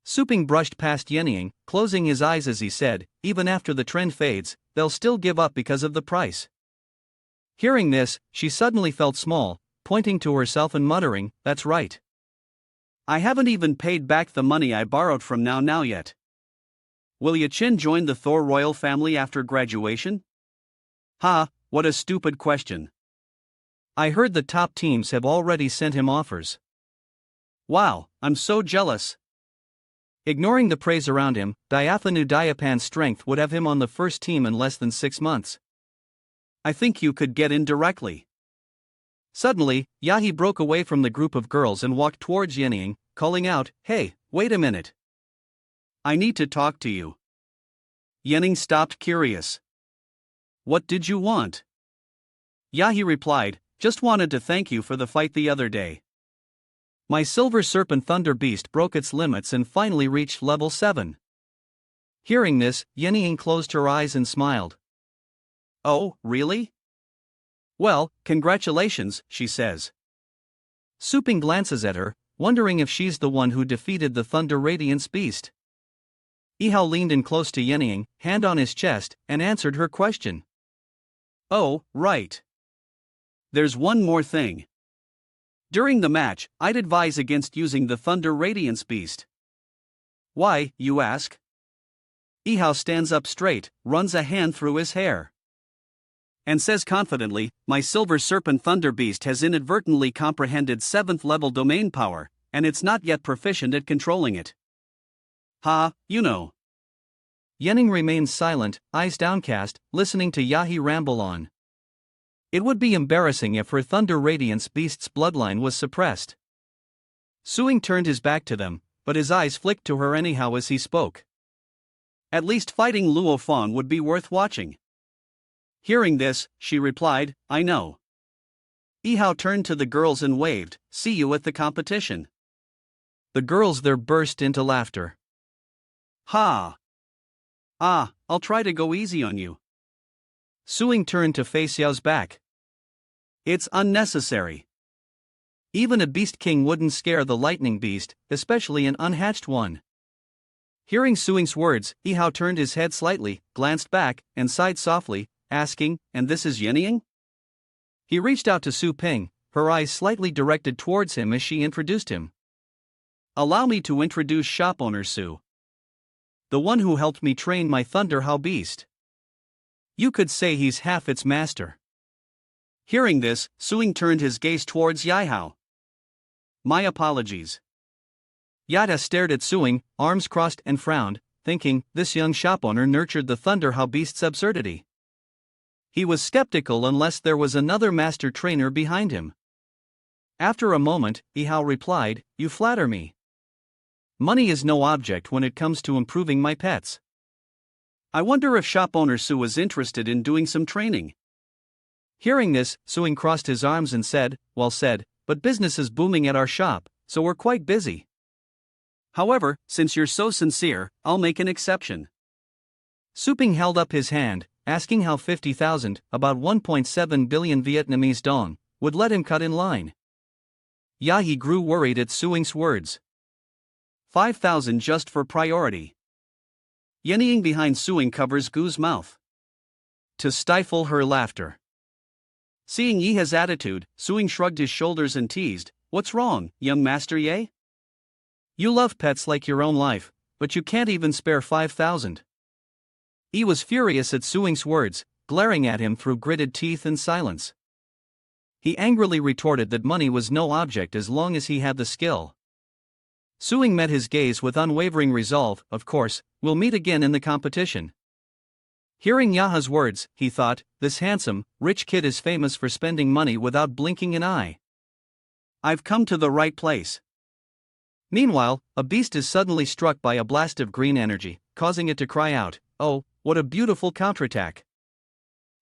Speaker 2: Su Ping brushed past Yenying, closing his eyes as he said, "Even after the trend fades, they'll still give up because of the price." Hearing this, she suddenly felt small, pointing to herself and muttering, "That's right. I haven't even paid back the money I borrowed from now yet. Will Yachin join the Thor royal family after graduation?" "Ha, what a stupid question. I heard the top teams have already sent him offers." "Wow, I'm so jealous." Ignoring the praise around him, Diaphanu Diapan's strength would have him on the first team in less than 6 months. "I think you could get in directly." Suddenly, Yahi broke away from the group of girls and walked towards Yenying, calling out, "Hey, wait a minute. I need to talk to you." Yenying stopped, curious. "What did you want?" Yahi replied, "Just wanted to thank you for the fight the other day. My Silver Serpent Thunder Beast broke its limits and finally reached level 7. Hearing this, Yenying closed her eyes and smiled. "Oh, really? Well, congratulations," she says. Su Ping glances at her, wondering if she's the one who defeated the Thunder Radiance Beast. Yihao leaned in close to Yenying, hand on his chest, and answered her question. "Oh, right. There's one more thing. During the match, I'd advise against using the Thunder Radiance Beast." "Why, you ask?" Yihao stands up straight, runs a hand through his hair, and says confidently, "My Silver Serpent Thunder Beast has inadvertently comprehended 7th level domain power, and it's not yet proficient at controlling it." "Ha, you know." Yening remains silent, eyes downcast, listening to Yahi ramble on. It would be embarrassing if her Thunder Radiance Beast's bloodline was suppressed. Suing turned his back to them, but his eyes flicked to her anyhow as he spoke. At least fighting Luo Fan would be worth watching. Hearing this, she replied, I know. Yihao turned to the girls and waved, see you at the competition.
Speaker 1: The girls there burst into laughter.
Speaker 2: Ha! Ah, I'll try to go easy on you.
Speaker 1: Suing turned to face Yao's back.
Speaker 2: It's unnecessary.
Speaker 1: Even a beast king wouldn't scare the lightning beast, especially an unhatched one. Hearing Suing's words, Yihao turned his head slightly, glanced back, and sighed softly, asking, and this is Yenying? He reached out to Su Ping, her eyes slightly directed towards him as she introduced him.
Speaker 2: Allow me to introduce shop owner Su. The one who helped me train my Thunder Hao beast.
Speaker 1: You could say he's half its master.
Speaker 2: Hearing this, Suing turned his gaze towards Yihao. My apologies.
Speaker 1: Yada stared at Suing, arms crossed, and frowned, thinking, this young shop owner nurtured the Thunder Hao beast's absurdity. He was skeptical unless there was another master trainer behind him. After a moment, Yihao replied, you flatter me. Money is no object when it comes to improving my pets.
Speaker 2: I wonder if shop owner Su is interested in doing some training.
Speaker 1: Hearing this, Suing crossed his arms and said, well said, but business is booming at our shop, so we're quite busy.
Speaker 2: However, since you're so sincere, I'll make an exception.
Speaker 1: Su Ping held up his hand, asking how 50,000, about 1.7 billion Vietnamese dong, would let him cut in line. Yahi grew worried at Suing's words.
Speaker 2: 5,000 just for priority. Yenying behind Suing covers Gu's mouth
Speaker 1: to stifle her laughter.
Speaker 2: Seeing Yiha's attitude, Suing shrugged his shoulders and teased, what's wrong, young master Ye?
Speaker 1: You love pets like your own life, but you can't even spare 5,000. He was furious at Suing's words, glaring at him through gritted teeth in silence. He angrily retorted that money was no object as long as he had the skill. Suing met his gaze with unwavering resolve, of course, we'll meet again in the competition. Hearing Yaha's words, he thought, this handsome, rich kid is famous for spending money without blinking an eye.
Speaker 2: I've come to the right place.
Speaker 1: Meanwhile, a beast is suddenly struck by a blast of green energy, causing it to cry out, oh, what a beautiful counterattack.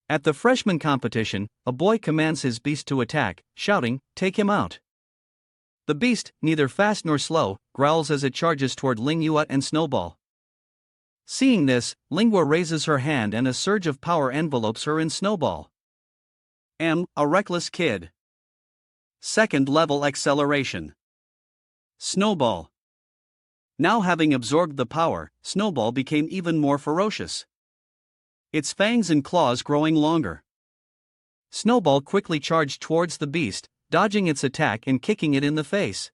Speaker 1: At the freshman competition, a boy commands his beast to attack, shouting, take him out. The beast, neither fast nor slow, growls as it charges toward Linghua and Snowball. Seeing this, Linghua raises her hand and a surge of power envelopes her in Snowball.
Speaker 2: A reckless kid. Second level acceleration. Snowball. Now having absorbed the power, Snowball became even more ferocious. Its fangs and claws growing longer.
Speaker 1: Snowball quickly charged towards the beast, dodging its attack and kicking it in the face.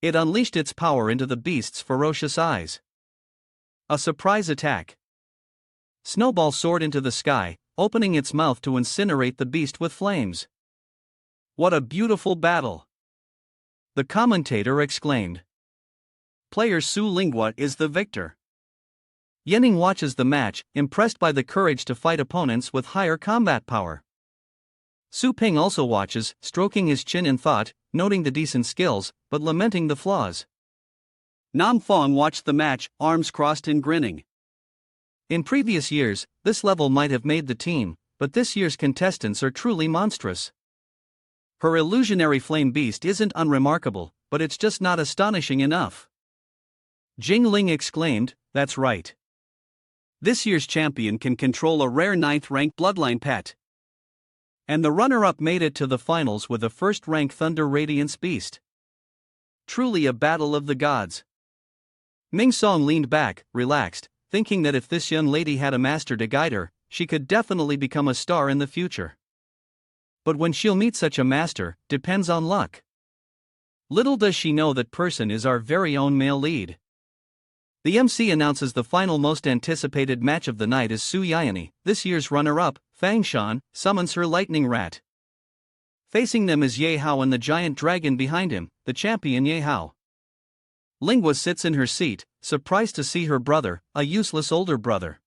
Speaker 1: It unleashed its power into the beast's ferocious eyes. A surprise attack. Snowball soared into the sky, opening its mouth to incinerate the beast with flames.
Speaker 2: What a beautiful battle!
Speaker 1: The commentator exclaimed.
Speaker 2: Player Su Linghua is the victor.
Speaker 1: Yenying watches the match, impressed by the courage to fight opponents with higher combat power. Su Ping also watches, stroking his chin in thought, noting the decent skills, but lamenting the flaws.
Speaker 2: Nam Fong watched the match, arms crossed and grinning.
Speaker 1: In previous years, this level might have made the team, but this year's contestants are truly monstrous. Her illusionary flame beast isn't unremarkable, but it's just not astonishing enough.
Speaker 2: Jing Ling exclaimed, that's right. This year's champion can control a rare 9th-rank bloodline pet.
Speaker 1: And the runner-up made it to the finals with a first-rank Thunder Radiance beast. Truly a battle of the gods. Ming Song leaned back, relaxed, thinking that if this young lady had a master to guide her, she could definitely become a star in the future. But when she'll meet such a master, depends on luck. Little does she know that person is our very own male lead. The MC announces the final most anticipated match of the night as Su Yayani, this year's runner-up, Fang Shan, summons her lightning rat. Facing them is Ye Hao and the giant dragon behind him, the champion Ye Hao. Linghua sits in her seat, surprised to see her brother, a useless older brother.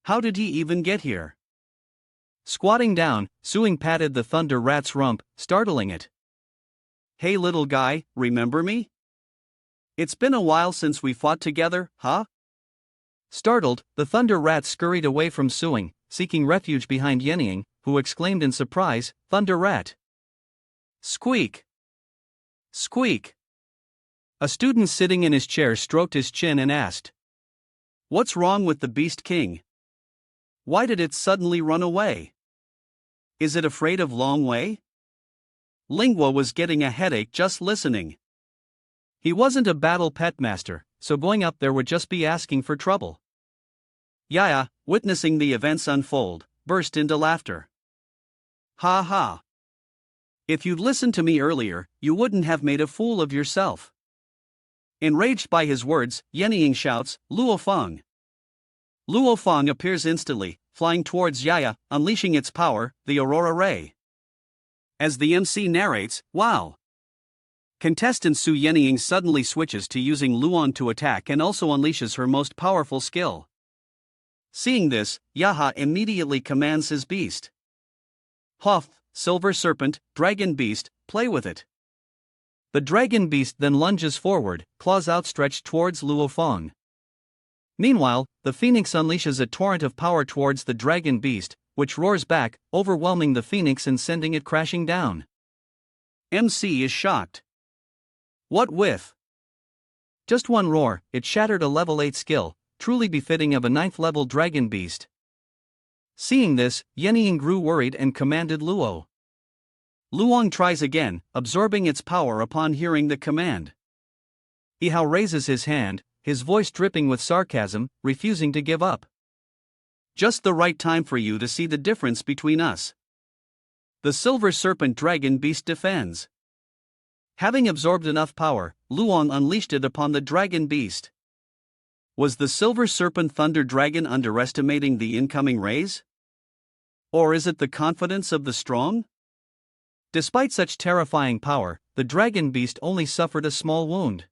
Speaker 2: How did he even get here?
Speaker 1: Squatting down, Suing patted the thunder rat's rump, startling it.
Speaker 2: Hey little guy, remember me? It's been a while since we fought together, huh?
Speaker 1: Startled, the Thunder Rat scurried away from Suing, seeking refuge behind Yenying, who exclaimed in surprise, "Thunder Rat!" Squeak! Squeak! A student sitting in his chair stroked his chin and asked, "What's wrong with the Beast King? Why did it suddenly run away? Is it afraid of Long Wei?" Lingua was getting a headache just listening. He wasn't a battle pet master, so going up there would just be asking for trouble. Yaya, witnessing the events unfold, burst into laughter. "Ha ha! If you'd listened to me earlier, you wouldn't have made a fool of yourself." Enraged by his words, Yenying shouts, "Luo Feng!" Luo Feng appears instantly, flying towards Yaya, unleashing its power, the Aurora Ray. As the MC narrates, "Wow!" Contestant Su Yenying suddenly switches to using Luon to attack and also unleashes her most powerful skill. Seeing this, Yaha immediately commands his beast. "Hoth, Silver Serpent, Dragon Beast, play with it." The dragon beast then lunges forward, claws outstretched towards Luo Feng. Meanwhile, the phoenix unleashes a torrent of power towards the dragon beast, which roars back, overwhelming the phoenix and sending it crashing down. MC is shocked. What with? Just one roar, it shattered a level 8 skill, truly befitting of a 9th level dragon beast. Seeing this, Yenying grew worried and commanded Luo. Luong tries again, absorbing its power upon hearing the command. Yihao raises his hand, his voice dripping with sarcasm, refusing to give up. "Just the right time for you to see the difference between us." The Silver Serpent Dragon Beast defends. Having absorbed enough power, Luong unleashed it upon the dragon beast. Was the Silver Serpent Thunder Dragon underestimating the incoming rays? Or is it the confidence of the strong? Despite such terrifying power, the dragon beast only suffered a small wound.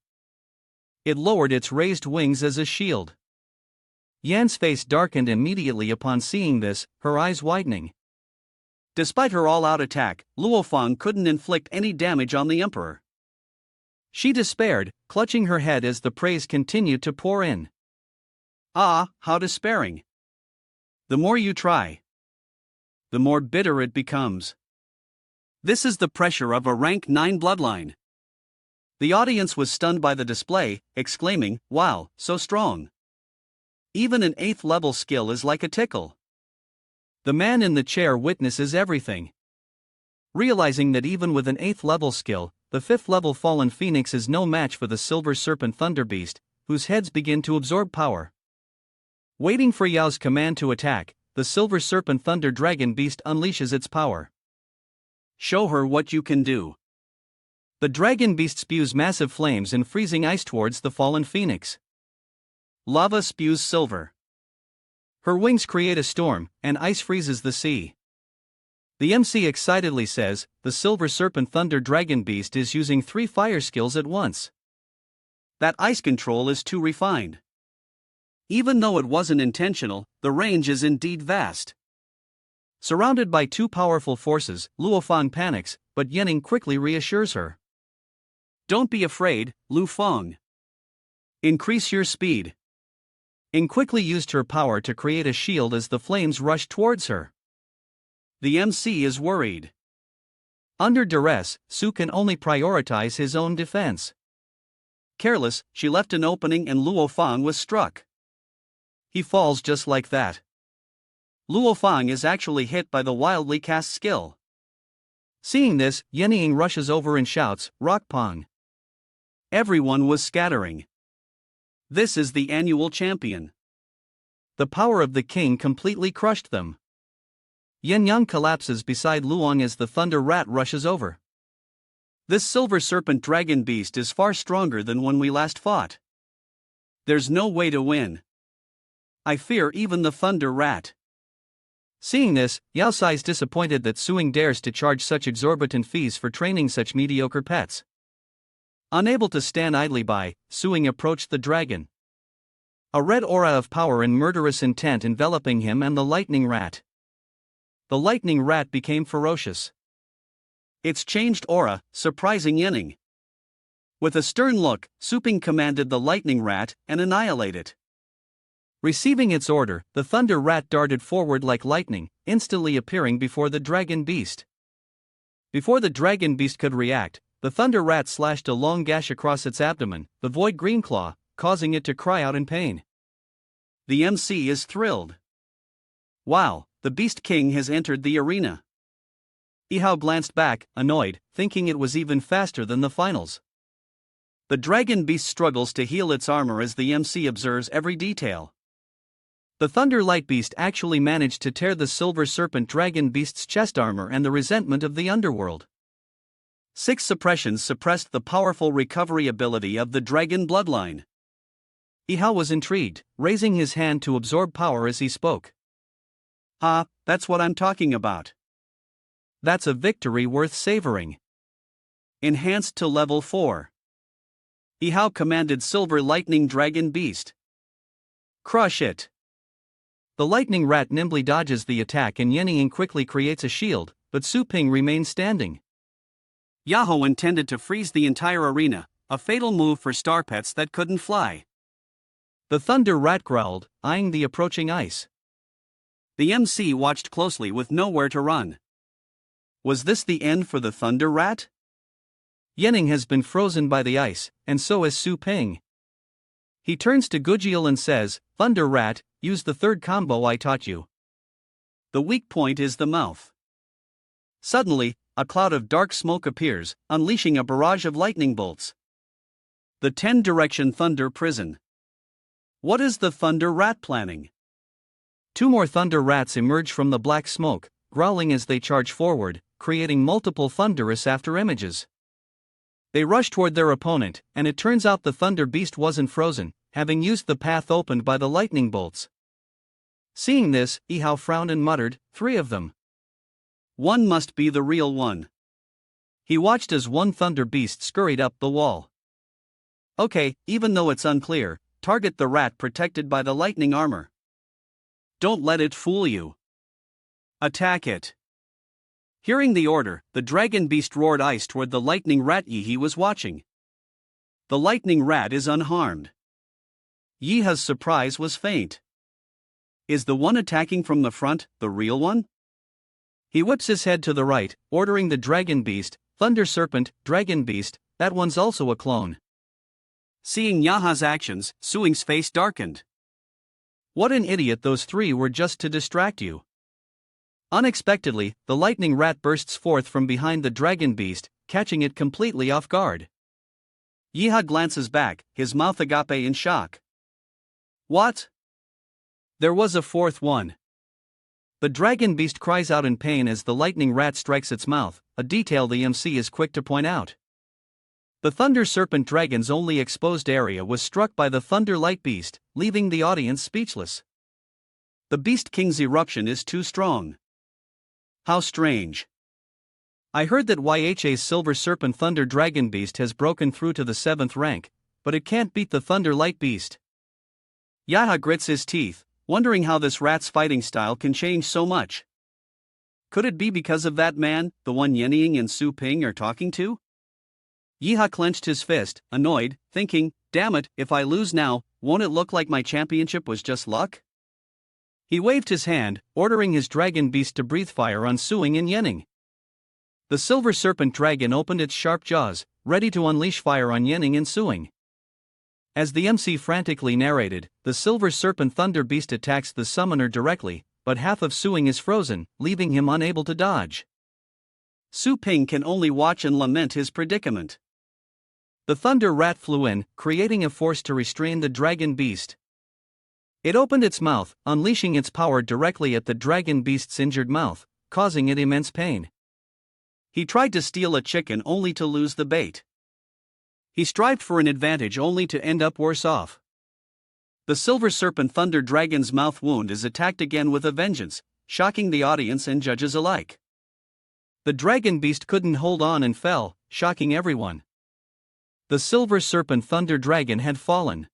Speaker 1: It lowered its raised wings as a shield. Yan's face darkened immediately upon seeing this, her eyes widening. Despite her all-out attack, Luo Feng couldn't inflict any damage on the emperor. She despaired, clutching her head as the praise continued to pour in. Ah, how despairing! The more you try, the more bitter it becomes. This is the pressure of a rank 9 bloodline. The audience was stunned by the display, exclaiming, "Wow, so strong. Even an 8th level skill is like a tickle." The man in the chair witnesses everything. Realizing that even with an 8th level skill, the 5th level Fallen Phoenix is no match for the Silver Serpent Thunder Beast, whose heads begin to absorb power. Waiting for Yao's command to attack, the Silver Serpent Thunder Dragon Beast unleashes its power. "Show her what you can do." The dragon beast spews massive flames and freezing ice towards the fallen phoenix. Lava spews silver. Her wings create a storm, and ice freezes the sea. The MC excitedly says, the Silver Serpent Thunder Dragon Beast is using 3 fire skills at once. That ice control is too refined. Even though it wasn't intentional, the range is indeed vast. Surrounded by 2 powerful forces, Luo Feng panics, but Yening quickly reassures her. "Don't be afraid, Lu Feng. Increase your speed." Ying quickly used her power to create a shield as the flames rushed towards her. The MC is worried. Under duress, Su can only prioritize his own defense. Careless, she left an opening and Luo Feng was struck. He falls just like that. Luo Feng is actually hit by the wildly cast skill. Seeing this, Yenying rushes over and shouts, "Rock Pong." Everyone was scattering. This is the annual champion. The power of the king completely crushed them. Yen Yang collapses beside Luong as the Thunder Rat rushes over. This Silver Serpent Dragon Beast is far stronger than when we last fought. There's no way to win. I fear even the Thunder Rat. Seeing this, Yao sighs disappointed that Suing dares to charge such exorbitant fees for training such mediocre pets. Unable to stand idly by, Suing approached the dragon. A red aura of power and murderous intent enveloping him and the lightning rat. The lightning rat became ferocious. Its changed aura, surprising Yening. With a stern look, Suping commanded the lightning rat and annihilate it. Receiving its order, the thunder rat darted forward like lightning, instantly appearing before the dragon beast. Before the dragon beast could react, the thunder rat slashed a long gash across its abdomen, the void green claw, causing it to cry out in pain.
Speaker 2: The MC is thrilled. Wow, the Beast King has entered the arena.
Speaker 1: Ihao glanced back, annoyed, thinking it was even faster than the finals.
Speaker 2: The dragon beast struggles to heal its armor as the MC observes every detail.
Speaker 1: The Thunder Light Beast actually managed to tear the Silver Serpent Dragon Beast's chest armor and the resentment of the underworld.
Speaker 2: 6 suppressions suppressed the powerful recovery ability of the dragon bloodline.
Speaker 1: Ihao was intrigued, raising his hand to absorb power as he spoke.
Speaker 2: That's what I'm talking about.
Speaker 1: That's a victory worth savoring.
Speaker 2: Enhanced to level 4. Ihao commanded Silver Lightning Dragon Beast.
Speaker 1: Crush it. The lightning rat nimbly dodges the attack and Yening quickly creates a shield, but Su Ping remains standing.
Speaker 2: Yahoo intended to freeze the entire arena, a fatal move for star pets that couldn't fly.
Speaker 1: The thunder rat growled, eyeing the approaching ice.
Speaker 2: The MC watched closely with nowhere to run. Was this the end for the thunder rat?
Speaker 1: Yening has been frozen by the ice, and so has Su Ping. He turns to Gujiel and says, "Thunder rat, use the third combo I taught you."
Speaker 2: The weak point is the mouth. Suddenly, a cloud of dark smoke appears, unleashing a barrage of lightning bolts. The 10-direction thunder prison. What is the thunder rat planning?
Speaker 1: 2 more thunder rats emerge from the black smoke, growling as they charge forward, creating multiple thunderous afterimages. They rush toward their opponent, and it turns out the thunder beast wasn't frozen, having used the path opened by the lightning bolts. Seeing this, Ihao frowned and muttered, 3 of them.
Speaker 2: One must be the real one.
Speaker 1: He watched as one thunder beast scurried up the wall.
Speaker 2: Okay, even though it's unclear, target the rat protected by the lightning armor. Don't let it fool you. Attack it. Hearing the order, the dragon beast roared ice toward the lightning rat he was watching. The lightning rat is unharmed. Yiha's surprise was faint. Is the one attacking from the front the real one?
Speaker 1: He whips his head to the right, ordering the dragon beast, Thunder Serpent, Dragon Beast, that one's also a clone.
Speaker 2: Seeing Yaha's actions, Suing's face darkened.
Speaker 1: What an idiot, those 3 were just to distract you. Unexpectedly, the lightning rat bursts forth from behind the dragon beast, catching it completely off guard.
Speaker 2: Yiha glances back, his mouth agape in shock. What?
Speaker 1: There was a 4th one. The dragon beast cries out in pain as the lightning rat strikes its mouth, a detail the MC is quick to point out. The Thunder Serpent Dragon's only exposed area was struck by the Thunder Light Beast, leaving the audience speechless.
Speaker 2: The Beast King's eruption is too strong. How strange.
Speaker 1: I heard that YHA's Silver Serpent Thunder Dragon Beast has broken through to the 7th rank, but it can't beat the Thunder Light Beast.
Speaker 2: Yaha grits his teeth, wondering how this rat's fighting style can change so much. Could it be because of that man, the one Yening and Su Ping are talking to? Yiha clenched his fist, annoyed, thinking, damn it, if I lose now, won't it look like my championship was just luck?
Speaker 1: He waved his hand, ordering his dragon beast to breathe fire on Suing and Yening. The Silver Serpent Dragon opened its sharp jaws, ready to unleash fire on Yening and Suing. As the MC frantically narrated, the Silver Serpent Thunder Beast attacks the summoner directly, but half of Suing is frozen, leaving him unable to dodge.
Speaker 2: Su Ping can only watch and lament his predicament.
Speaker 1: The Thunder Rat flew in, creating a force to restrain the Dragon Beast. It opened its mouth, unleashing its power directly at the Dragon Beast's injured mouth, causing it immense pain.
Speaker 2: He tried to steal a chicken only to lose the bait. He strived for an advantage only to end up worse off. The Silver Serpent Thunder Dragon's mouth wound is attacked again with a vengeance, shocking the audience and judges alike.
Speaker 1: The Dragon Beast couldn't hold on and fell, shocking everyone. The Silver Serpent Thunder Dragon had fallen.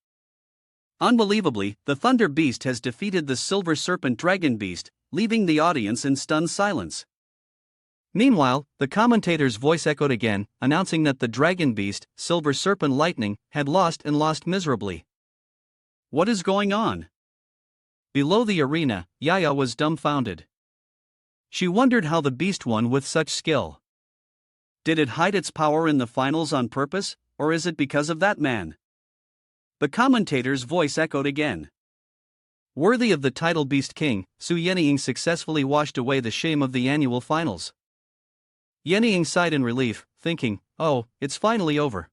Speaker 2: Unbelievably, the Thunder Beast has defeated the Silver Serpent Dragon Beast, leaving the audience in stunned silence.
Speaker 1: Meanwhile, the commentator's voice echoed again, announcing that the Dragon Beast, Silver Serpent Lightning, had lost and lost miserably.
Speaker 2: What is going on?
Speaker 1: Below the arena, Yaya was dumbfounded. She wondered how the beast won with such skill.
Speaker 2: Did it hide its power in the finals on purpose, or is it because of that man? The commentator's voice echoed again.
Speaker 1: Worthy of the title Beast King, Su Yenying successfully washed away the shame of the annual finals. Yenying sighed in relief, thinking, oh, it's finally over.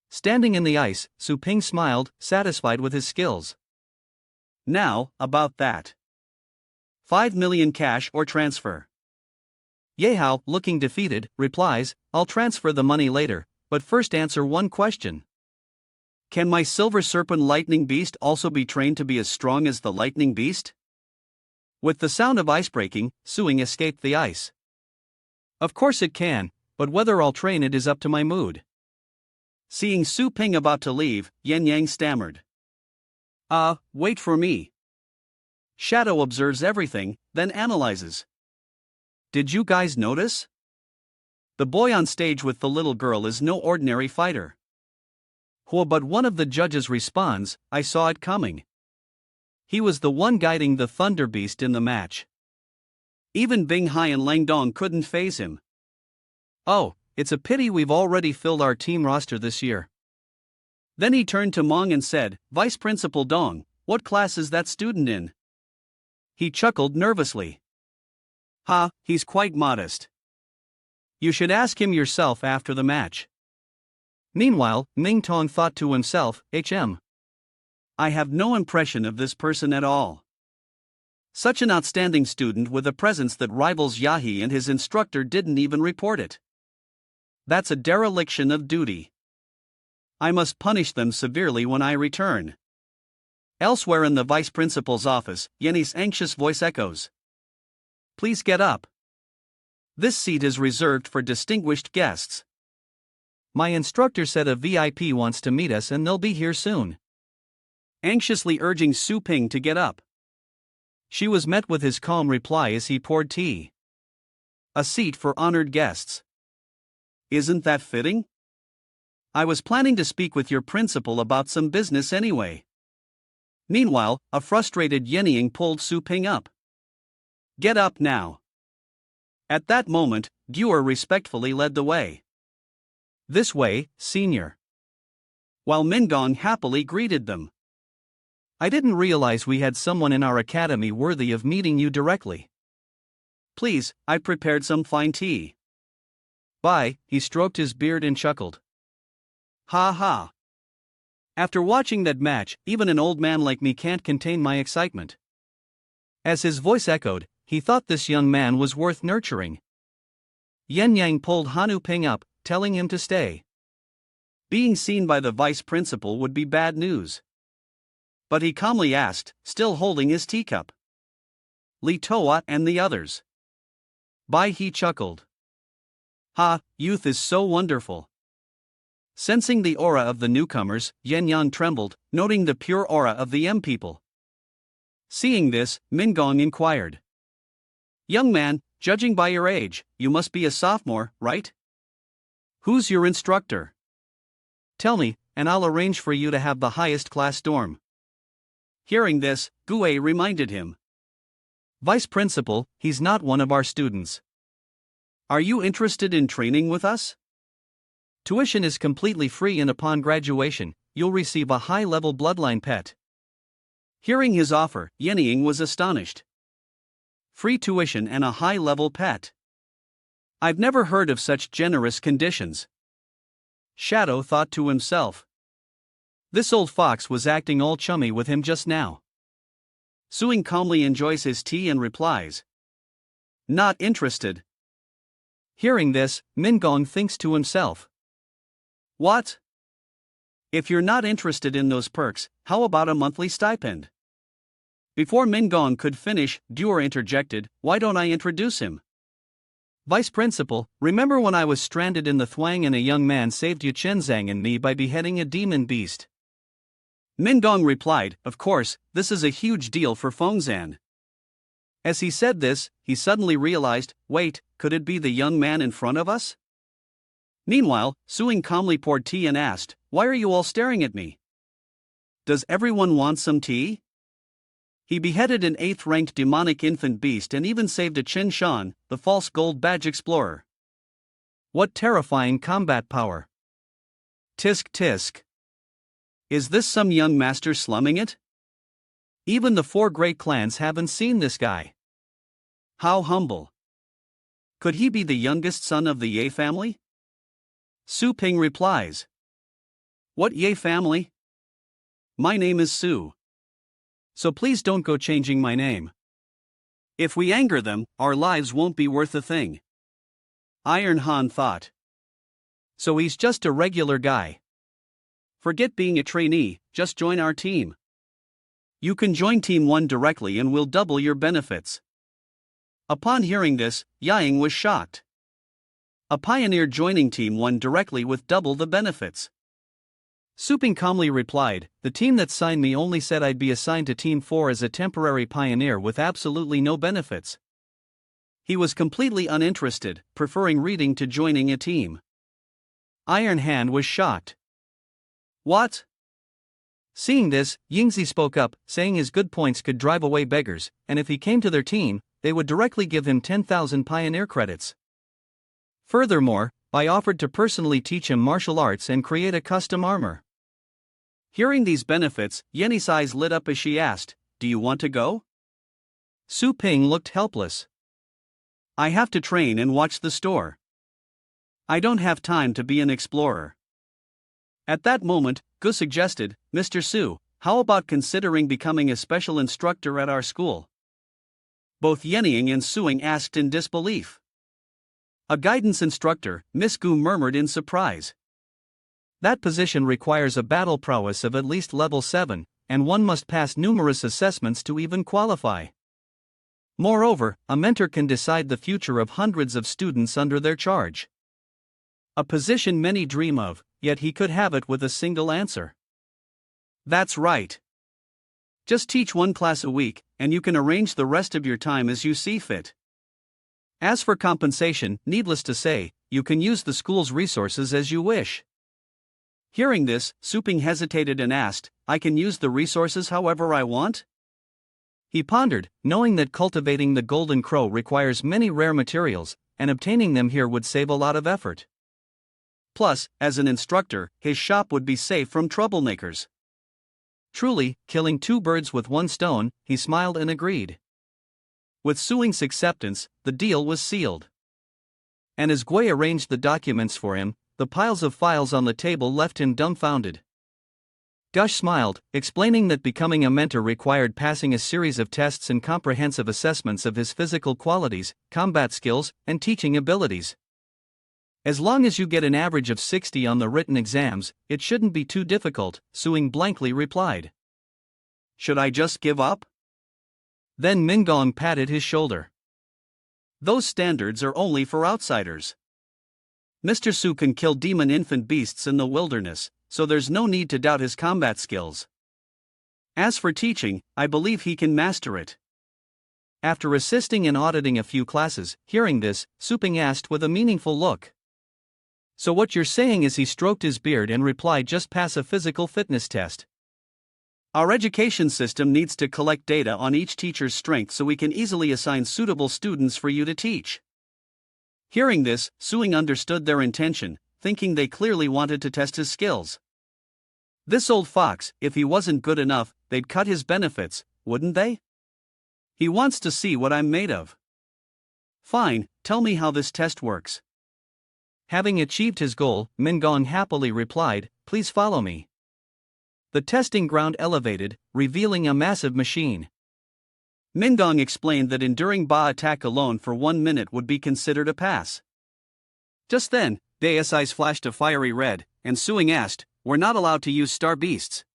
Speaker 1: Standing in the ice, Su Ping smiled, satisfied with his skills.
Speaker 2: Now, about that. 5 million cash or transfer.
Speaker 1: Yehao, looking defeated, replies, I'll transfer the money later, but first answer one question.
Speaker 2: Can my silver serpent lightning beast also be trained to be as strong as the lightning beast?
Speaker 1: With the sound of ice breaking, Suing escaped the ice. Of course it can, but whether I'll train it is up to my mood.
Speaker 2: Seeing Su Ping about to leave, Yen Yang stammered. Wait for me. Shadow observes everything, then analyzes. Did you guys notice? The boy on stage with the little girl is no ordinary fighter.
Speaker 1: But one of the judges responds, I saw it coming. He was the one guiding the Thunder Beast in the match.
Speaker 2: Even Bing Hai and Lang Dong couldn't faze him.
Speaker 1: Oh, it's a pity we've already filled our team roster this year.
Speaker 2: Then he turned to Mong and said, Vice Principal Dong, what class is that student in?
Speaker 1: He chuckled nervously.
Speaker 2: He's quite modest.
Speaker 1: You should ask him yourself after the match. Meanwhile, Ming Tong thought to himself,
Speaker 2: I have no impression of this person at all. Such an outstanding student with a presence that rivals Yahi, and his instructor didn't even report it. That's a dereliction of duty. I must punish them severely when I return. Elsewhere in the vice principal's office, Yenny's anxious voice echoes. Please get up. This seat is reserved for distinguished guests.
Speaker 1: My instructor said a VIP wants to meet us and they'll be here soon.
Speaker 2: Anxiously urging Su Ping to get up.
Speaker 1: She was met with his calm reply as he poured tea.
Speaker 2: A seat for honored guests. Isn't that fitting? I was planning to speak with your principal about some business anyway. Meanwhile, a frustrated Yenying pulled Su Ping up. Get up now. At that moment, Duer respectfully led the way.
Speaker 1: This way, senior.
Speaker 2: While Mingong happily greeted them.
Speaker 1: I didn't realize we had someone in our academy worthy of meeting you directly.
Speaker 2: Please, I prepared some fine tea.
Speaker 1: Bye, he stroked his beard and chuckled.
Speaker 2: Ha ha. After watching that match, even an old man like me can't contain my excitement.
Speaker 1: As his voice echoed, he thought this young man was worth nurturing. Yen Yang pulled Hanu Ping up, telling him to stay.
Speaker 2: Being seen by the vice principal would be bad news. But he calmly asked, still holding his teacup. Li Toa and the others.
Speaker 1: Bai he chuckled.
Speaker 2: Youth is so wonderful. Sensing the aura of the newcomers, Yen Yang trembled, noting the pure aura of the M people. Seeing this, Mingong inquired. Young man, judging by your age, you must be a sophomore, right? Who's your instructor?
Speaker 1: Tell me, and I'll arrange for you to have the highest class dorm.
Speaker 2: Hearing this, Gue reminded him.
Speaker 1: Vice principal, he's not one of our students.
Speaker 2: Are you interested in training with us?
Speaker 1: Tuition is completely free, and upon graduation, you'll receive a high-level bloodline pet.
Speaker 2: Hearing his offer, Yenying was astonished. Free tuition and a high-level pet. I've never heard of such generous conditions. Shadow thought to himself.
Speaker 1: This old fox was acting all chummy with him just now.
Speaker 2: Suing calmly enjoys his tea and replies. Not interested.
Speaker 1: Hearing this, Mingong thinks to himself.
Speaker 2: What? If you're not interested in those perks, how about a monthly stipend? Before Mingong could finish, Duer interjected, why don't I introduce him?
Speaker 1: Vice principal, remember when I was stranded in the Thuang and a young man saved Yu Chenzang and me by beheading a demon beast?
Speaker 2: Mingong replied, of course, this is a huge deal for Fengzan. As he said this, he suddenly realized, wait, could it be the young man in front of us? Meanwhile, Suing calmly poured tea and asked, why are you all staring at me? Does everyone want some tea? He beheaded an 8th-ranked demonic infant beast and even saved a Chen Shan, the false gold badge explorer.
Speaker 1: What terrifying combat power!
Speaker 2: Tisk tisk. Is this some young master slumming it?
Speaker 1: Even the 4 great clans haven't seen this guy.
Speaker 2: How humble. Could he be the youngest son of the Ye family? Su Ping replies. What Ye family? My name is Su.
Speaker 1: So please don't go changing my name.
Speaker 2: If we anger them, our lives won't be worth a thing. Iron Han thought.
Speaker 1: So he's just a regular guy.
Speaker 2: Forget being a trainee, just join our team. You can join Team 1 directly and we'll double your benefits. Upon hearing this, Ying was shocked. A pioneer joining Team 1 directly with double the benefits.
Speaker 1: Su Ping calmly replied, the team that signed me only said I'd be assigned to Team 4 as a temporary pioneer with absolutely no benefits.
Speaker 2: He was completely uninterested, preferring reading to joining a team.
Speaker 1: Iron Han was shocked.
Speaker 2: What?
Speaker 1: Seeing this, Yingzi spoke up, saying his good points could drive away beggars, and if he came to their team, they would directly give him 10,000 pioneer credits. Furthermore, I offered to personally teach him martial arts and create a custom armor.
Speaker 2: Hearing these benefits, Yenny's eyes lit up as she asked, do you want to go?
Speaker 1: Su Ping looked helpless.
Speaker 2: I have to train and watch the store. I don't have time to be an explorer. At that moment, Gu suggested, Mr. Su, how about considering becoming a special instructor at our school? Both Yennying and Suing asked in disbelief. A guidance instructor, Miss Gu murmured in surprise.
Speaker 1: That position requires a battle prowess of at least level 7, and one must pass numerous assessments to even qualify. Moreover, a mentor can decide the future of hundreds of students under their charge. A position many dream of, yet he could have it with a single answer.
Speaker 2: That's right. Just teach 1 class a week, and you can arrange the rest of your time as you see fit. As for compensation, needless to say, you can use the school's resources as you wish. Hearing this, Su Ping hesitated and asked, I can use the resources however I want?
Speaker 1: He pondered, knowing that cultivating the golden crow requires many rare materials, and obtaining them here would save a lot of effort.
Speaker 2: Plus, as an instructor, his shop would be safe from troublemakers.
Speaker 1: Truly, killing 2 birds with 1 stone, he smiled and agreed.
Speaker 2: With Suing's acceptance, the deal was sealed.
Speaker 1: And as Gui arranged the documents for him, the piles of files on the table left him dumbfounded. Gush smiled, explaining that becoming a mentor required passing a series of tests and comprehensive assessments of his physical qualities, combat skills, and teaching abilities. As long as you get an average of 60 on the written exams, it shouldn't be too difficult, Suing blankly replied.
Speaker 2: Should I just give up?
Speaker 1: Then Mingong patted his shoulder.
Speaker 2: Those standards are only for outsiders. Mr. Su can kill demon infant beasts in the wilderness, so there's no need to doubt his combat skills. As for teaching, I believe he can master it.
Speaker 1: After assisting and auditing a few classes, hearing this, Su Ping asked with a meaningful look. So what you're saying is he stroked his beard and replied, just pass a physical fitness test.
Speaker 2: Our education system needs to collect data on each teacher's strength so we can easily assign suitable students for you to teach. Hearing this, Suing understood their intention, thinking they clearly wanted to test his skills. This old fox, if he wasn't good enough, they'd cut his benefits, wouldn't they? He wants to see what I'm made of. Fine, tell me how this test works.
Speaker 1: Having achieved his goal, Mingong happily replied, please follow me. The testing ground elevated, revealing a massive machine.
Speaker 2: Mingong explained that enduring Ba attack alone for 1 minute would be considered a pass. Just then, Dei's eyes flashed a fiery red, and Suing asked, we're not allowed to use star beasts.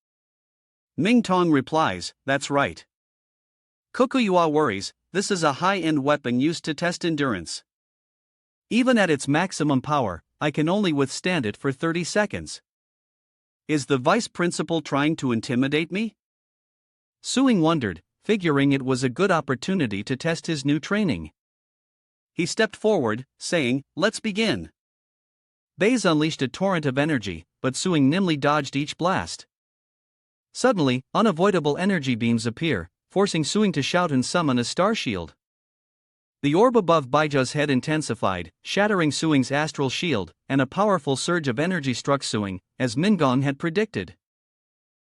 Speaker 2: Ming Tong replies, that's right. Kokuyua worries, this is a high-end weapon used to test endurance.
Speaker 1: Even at its maximum power, I can only withstand it for 30 seconds.
Speaker 2: Is the vice principal trying to intimidate me?
Speaker 1: Suing wondered, figuring it was a good opportunity to test his new training.
Speaker 2: He stepped forward, saying, let's begin.
Speaker 1: Baze unleashed a torrent of energy, but Suing nimbly dodged each blast. Suddenly, unavoidable energy beams appear, forcing Suing to shout and summon a star shield. The orb above Baijia's head intensified, shattering Suing's astral shield, and a powerful surge of energy struck Suing, as Mingong had predicted.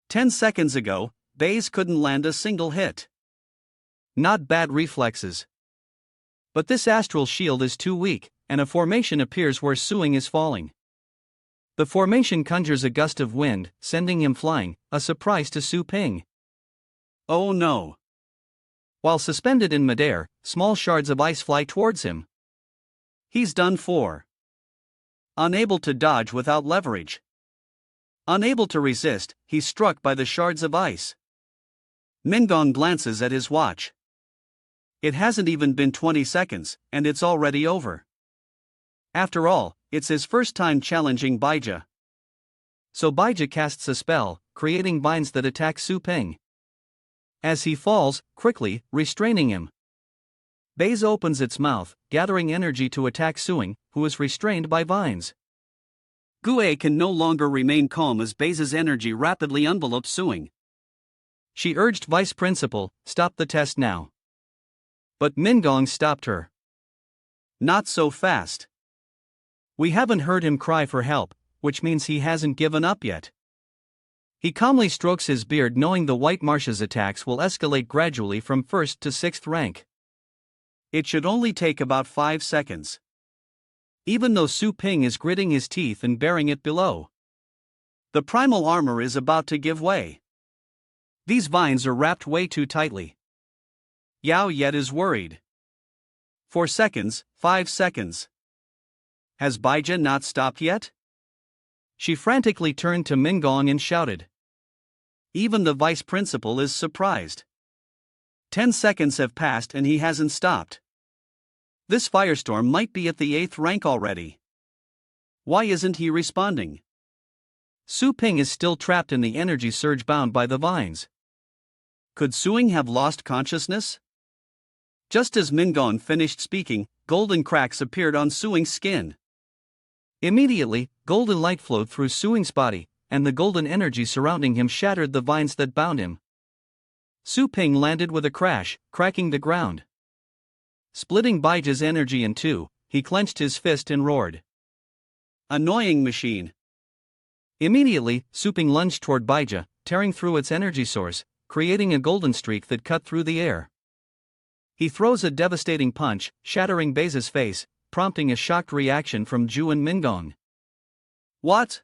Speaker 2: 10 seconds ago, Baze couldn't land a single hit.
Speaker 1: Not bad reflexes. But this astral shield is too weak, and a formation appears where Suing is falling. The formation conjures a gust of wind, sending him flying, a surprise to Su Ping.
Speaker 2: Oh no!
Speaker 1: While suspended in midair, small shards of ice fly towards him.
Speaker 2: He's done for. Unable to dodge without leverage. Unable to resist, he's struck by the shards of ice. Mingong glances at his watch. It hasn't even been 20 seconds, and it's already over. After all, it's his first time challenging Baija.
Speaker 1: So Baija casts a spell, creating vines that attack Su Ping. As he falls, quickly, restraining him. Baze opens its mouth, gathering energy to attack Suing, who is restrained by vines.
Speaker 2: Gue can no longer remain calm as Baze's energy rapidly envelopes Suing.
Speaker 1: She urged Vice Principal, "Stop the test now." But Mingong stopped her.
Speaker 2: Not so fast.
Speaker 1: We haven't heard him cry for help, which means he hasn't given up yet. He calmly strokes his beard, knowing the White Marsh's attacks will escalate gradually from 1st to 6th rank.
Speaker 2: It should only take about 5 seconds.
Speaker 1: Even though Su Ping is gritting his teeth and bearing it below.
Speaker 2: The primal armor is about to give way.
Speaker 1: These vines are wrapped way too tightly.
Speaker 2: Yao Yet is worried. 4 seconds, 5 seconds. Has Baija not stopped yet?
Speaker 1: She frantically turned to Mingong and shouted.
Speaker 2: Even the vice principal is surprised. 10 seconds have passed and he hasn't stopped. This firestorm might be at the 8th rank already. Why isn't he responding?
Speaker 1: Su Ping is still trapped in the energy surge bound by the vines.
Speaker 2: Could Suing have lost consciousness? Just as Mingong finished speaking, golden cracks appeared on Suing's skin.
Speaker 1: Immediately, golden light flowed through Suing's body, and the golden energy surrounding him shattered the vines that bound him. Su Ping landed with a crash, cracking the ground. Splitting Baijia's energy in two, he clenched his fist and roared.
Speaker 2: Annoying machine.
Speaker 1: Immediately, Su Ping lunged toward Baija, tearing through its energy source, creating a golden streak that cut through the air. He throws a devastating punch, shattering Baija's face, prompting a shocked reaction from Zhu and Mingong.
Speaker 2: What?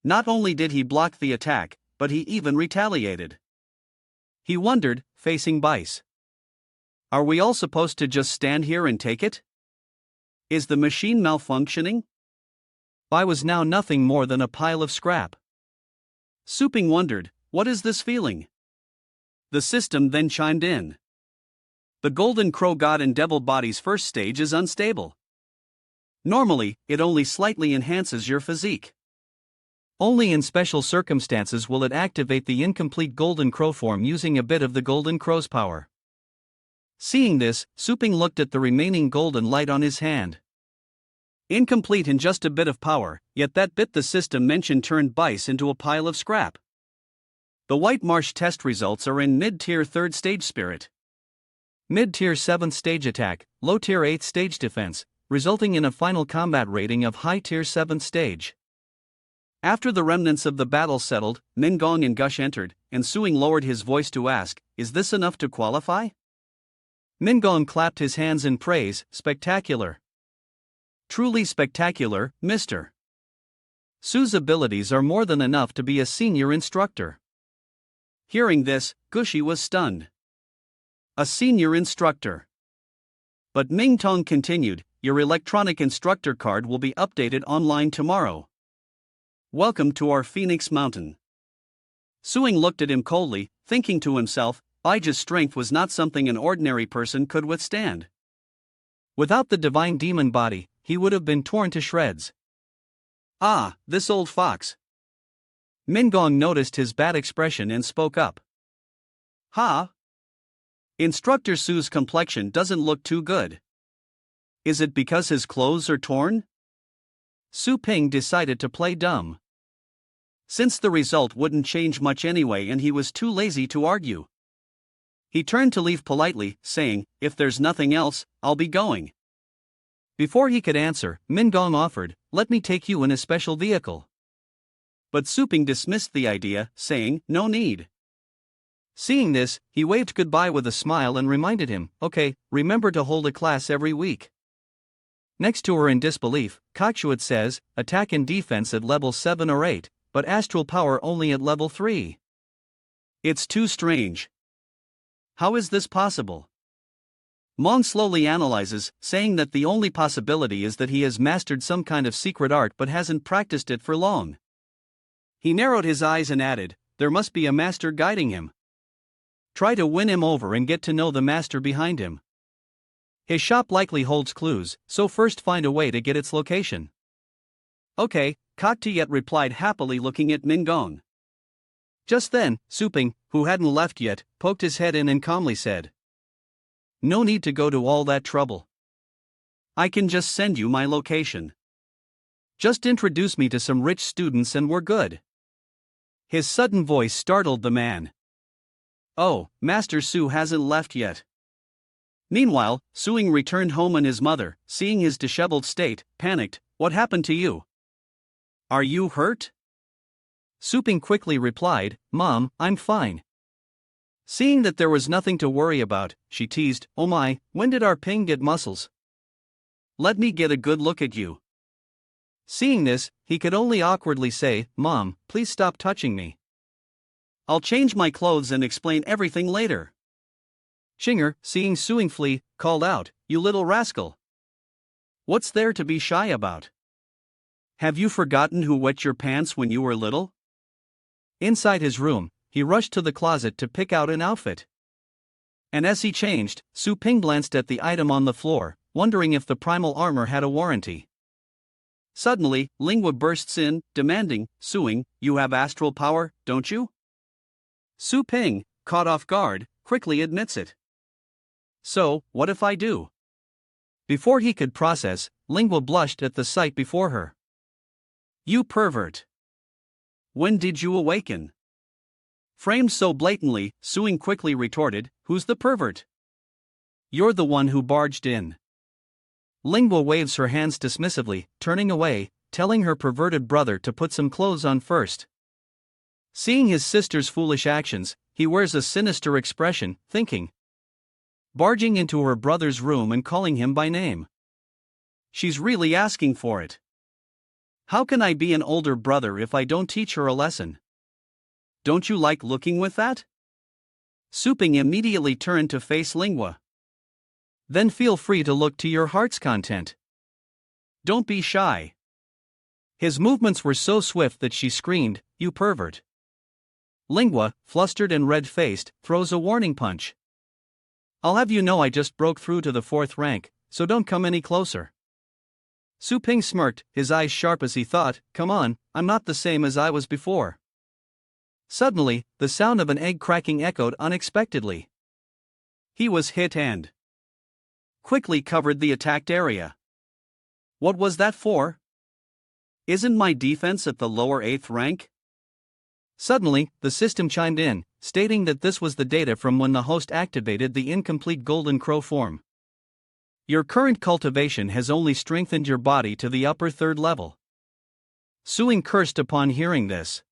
Speaker 2: Not only did he block the attack, but he even retaliated. He wondered, facing Baice. Are we all supposed to just stand here and take it? Is the machine malfunctioning?
Speaker 1: Bai was now nothing more than a pile of scrap.
Speaker 2: Su Ping wondered, what is this feeling? The system then chimed in. The Golden Crow God and Devil Body's first stage is unstable. Normally, it only slightly enhances your physique.
Speaker 1: Only in special circumstances will it activate the incomplete Golden Crow form using a bit of the Golden Crow's power. Seeing this, Su Ping looked at the remaining golden light on his hand.
Speaker 2: Incomplete in just a bit of power, yet that bit the system mentioned turned Baice into a pile of scrap. The White Marsh test results are in mid-tier 3rd stage spirit.
Speaker 1: Mid-tier 7th stage attack, low-tier 8th stage defense, resulting in a final combat rating of high-tier 7th stage.
Speaker 2: After the remnants of the battle settled, Mingong and Gush entered, and Suing lowered his voice to ask, "Is this enough to qualify?"
Speaker 1: Mingong clapped his hands in praise, "Spectacular.
Speaker 2: Truly spectacular, Mr.
Speaker 1: Su's abilities are more than enough to be a senior instructor."
Speaker 2: Hearing this, Gushi was stunned. A senior instructor. But Ming Tong continued, "Your electronic instructor card will be updated online tomorrow. Welcome to our Phoenix Mountain." Suing looked at him coldly, thinking to himself, Baija's strength was not something an ordinary person could withstand.
Speaker 1: Without the divine demon body, he would have been torn to shreds.
Speaker 2: Ah, this old fox.
Speaker 1: Mingong noticed his bad expression and spoke up.
Speaker 2: Ha! Instructor Su's complexion doesn't look too good. Is it because his clothes are torn?
Speaker 1: Su Ping decided to play dumb.
Speaker 2: Since the result wouldn't change much anyway and he was too lazy to argue. He turned to leave politely, saying, "If there's nothing else, I'll be going."
Speaker 1: Before he could answer, Min Gong offered, "Let me take you in a special vehicle."
Speaker 2: But Su Ping dismissed the idea, saying, "No need."
Speaker 1: Seeing this, he waved goodbye with a smile and reminded him, "Okay, remember to hold a class every week." Next to her in disbelief, Kokshuat says, "Attack and defense at level 7 or 8, but astral power only at level 3.
Speaker 2: It's too strange. How is this possible?" Mong slowly analyzes, saying that the only possibility is that he has mastered some kind of secret art but hasn't practiced it for long. He narrowed his eyes and added, "There must be a master guiding him. Try to win him over and get to know the master behind him. His shop likely holds clues, so first find a way to get its location." "Okay," Koktiyet replied happily, looking at Min Gong. Just then, Su Ping, who hadn't left yet, poked his head in and calmly said, "No need to go to all that trouble. I can just send you my location. Just introduce me to some rich students and we're good." His sudden voice startled the man. "Oh, Master Su hasn't left yet." Meanwhile, Suing returned home and his mother, seeing his disheveled state, panicked, "What happened to you? Are you hurt?"
Speaker 1: Su Ping quickly replied, "Mom, I'm fine." Seeing that there was nothing to worry about, she teased, "Oh my, when did our Ping get muscles?
Speaker 2: Let me get a good look at you."
Speaker 1: Seeing this, he could only awkwardly say, "Mom, please stop touching me.
Speaker 2: I'll change my clothes and explain everything later."
Speaker 1: Shinger, seeing Suing flee, called out, "You little rascal.
Speaker 2: What's there to be shy about? Have you forgotten who wet your pants when you were little?"
Speaker 1: Inside his room, he rushed to the closet to pick out an outfit. And as he changed, Su Ping glanced at the item on the floor, wondering if the primal armor had a warranty.
Speaker 2: Suddenly, Lingua bursts in, demanding, "Suing, you have astral power, don't you?" Su Ping, caught off guard, quickly admits it. "So, what if I do?"
Speaker 1: Before he could process, Lingua blushed at the sight before her.
Speaker 2: "You pervert. When did you awaken?" Framed so blatantly, Suing quickly retorted, "Who's the pervert?"
Speaker 1: "You're the one who barged in." Lingua waves her hands dismissively, turning away, telling her perverted brother to put some clothes on first. Seeing his sister's foolish actions, he wears a sinister expression, thinking. Barging into her brother's room and calling him by name.
Speaker 2: She's really asking for it. How can I be an older brother if I don't teach her a lesson? Don't you like looking with that? Su Ping immediately turned to face Lingua.
Speaker 1: Then feel free to look to your heart's content.
Speaker 2: Don't be shy.
Speaker 1: His movements were so swift that she screamed, "You pervert." Lingua, flustered and red-faced, throws a warning punch. "I'll have you know I just broke through to the 4th rank, so don't come any closer." Su Ping smirked, his eyes sharp as he thought, "Come on, I'm not the same as I was before." Suddenly, the sound of an egg cracking echoed unexpectedly. He was hit and
Speaker 2: quickly covered the attacked area. What was that for? Isn't my defense at the lower 8th rank?
Speaker 1: Suddenly, the system chimed in, stating that this was the data from when the host activated the incomplete Golden Crow form. Your current cultivation has only strengthened your body to the upper 3rd level. Suing cursed upon hearing this.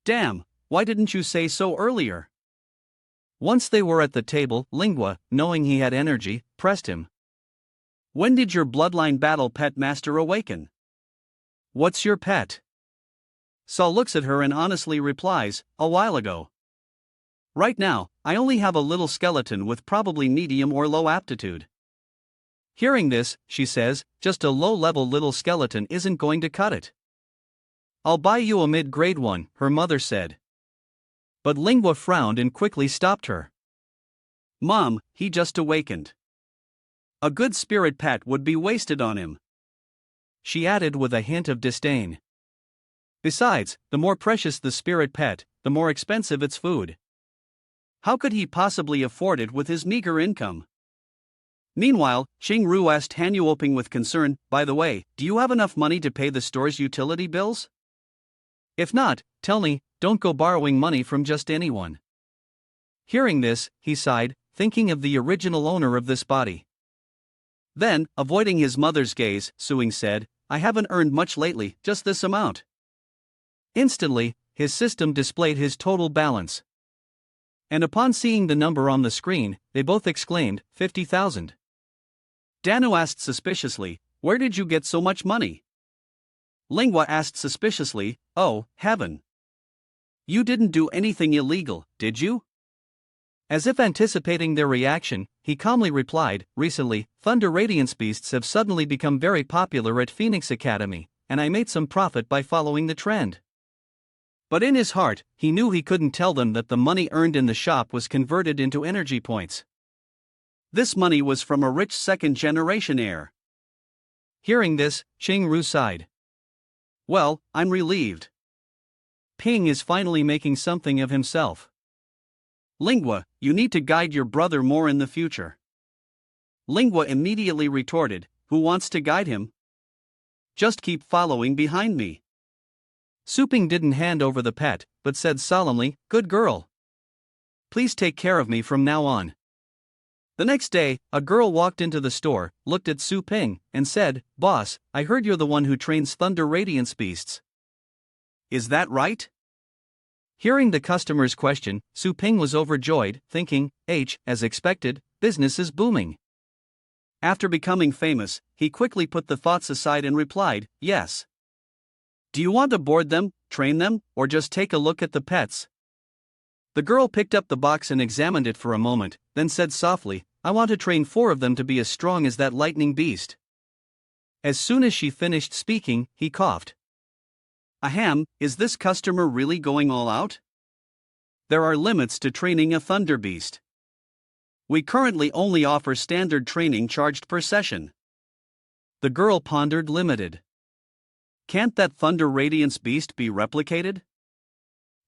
Speaker 2: Damn, why didn't you say so earlier?
Speaker 1: Once they were at the table, Lingua, knowing he had energy, pressed him.
Speaker 2: When did your bloodline battle pet master awaken?
Speaker 1: What's your pet?
Speaker 2: Saul looks at her and honestly replies, a while ago. Right now, I only have a little skeleton with probably medium or low aptitude.
Speaker 1: Hearing this, she says, just a low-level little skeleton isn't going to cut it. I'll buy you a mid-grade one, her mother said. But Lingua frowned and quickly stopped her.
Speaker 2: Mom, he just awakened. A good spirit pet would be wasted on him.
Speaker 1: She added with a hint of disdain. Besides, the more precious the spirit pet, the more expensive its food.
Speaker 2: How could he possibly afford it with his meager income? Meanwhile, Xing Ru asked Han Yuoping with concern, by the way, do you have enough money to pay the store's utility bills?
Speaker 1: If not, tell me, don't go borrowing money from just anyone. Hearing this, he sighed, thinking of the original owner of this body.
Speaker 2: Then, avoiding his mother's gaze, Suing said, I haven't earned much lately, just this amount.
Speaker 1: Instantly, his system displayed his total balance. And upon seeing the number on the screen, they both exclaimed, 50,000.
Speaker 2: Danu asked suspiciously, Where did you get so much money? Lingua asked suspiciously, Oh, heaven. You didn't do anything illegal, did you?
Speaker 1: As if anticipating their reaction, he calmly replied, Recently, Thunder Radiance Beasts have suddenly become very popular at Phoenix Academy, and I made some profit by following the trend. But in his heart, he knew he couldn't tell them that the money earned in the shop was converted into energy points.
Speaker 2: This money was from a rich second-generation heir.
Speaker 1: Hearing this, Ching Ru sighed.
Speaker 2: Well, I'm relieved.
Speaker 1: Ping is finally making something of himself.
Speaker 2: Lingua, you need to guide your brother more in the future. Lingua immediately retorted, Who wants to guide him? Just keep following behind me.
Speaker 1: Su Ping didn't hand over the pet, but said solemnly, Good girl. Please take care of me from now on. The next day, a girl walked into the store, looked at Su Ping, and said, Boss, I heard you're the one who trains Thunder Radiance Beasts.
Speaker 2: Is that right?
Speaker 1: Hearing the customer's question, Su Ping was overjoyed, thinking, as expected, business is booming.
Speaker 2: After becoming famous, he quickly put the thoughts aside and replied, Yes. Do you want to board them, train them, or just take a look at the pets?
Speaker 1: The girl picked up the box and examined it for a moment, then said softly, I want to train 4 of them to be as strong as that lightning beast. As soon as she finished speaking, he coughed.
Speaker 2: Ahem, is this customer really going all out? There are limits to training a thunder beast. We currently only offer standard training charged per session.
Speaker 1: The girl pondered limited.
Speaker 2: Can't that Thunder Radiance beast be replicated?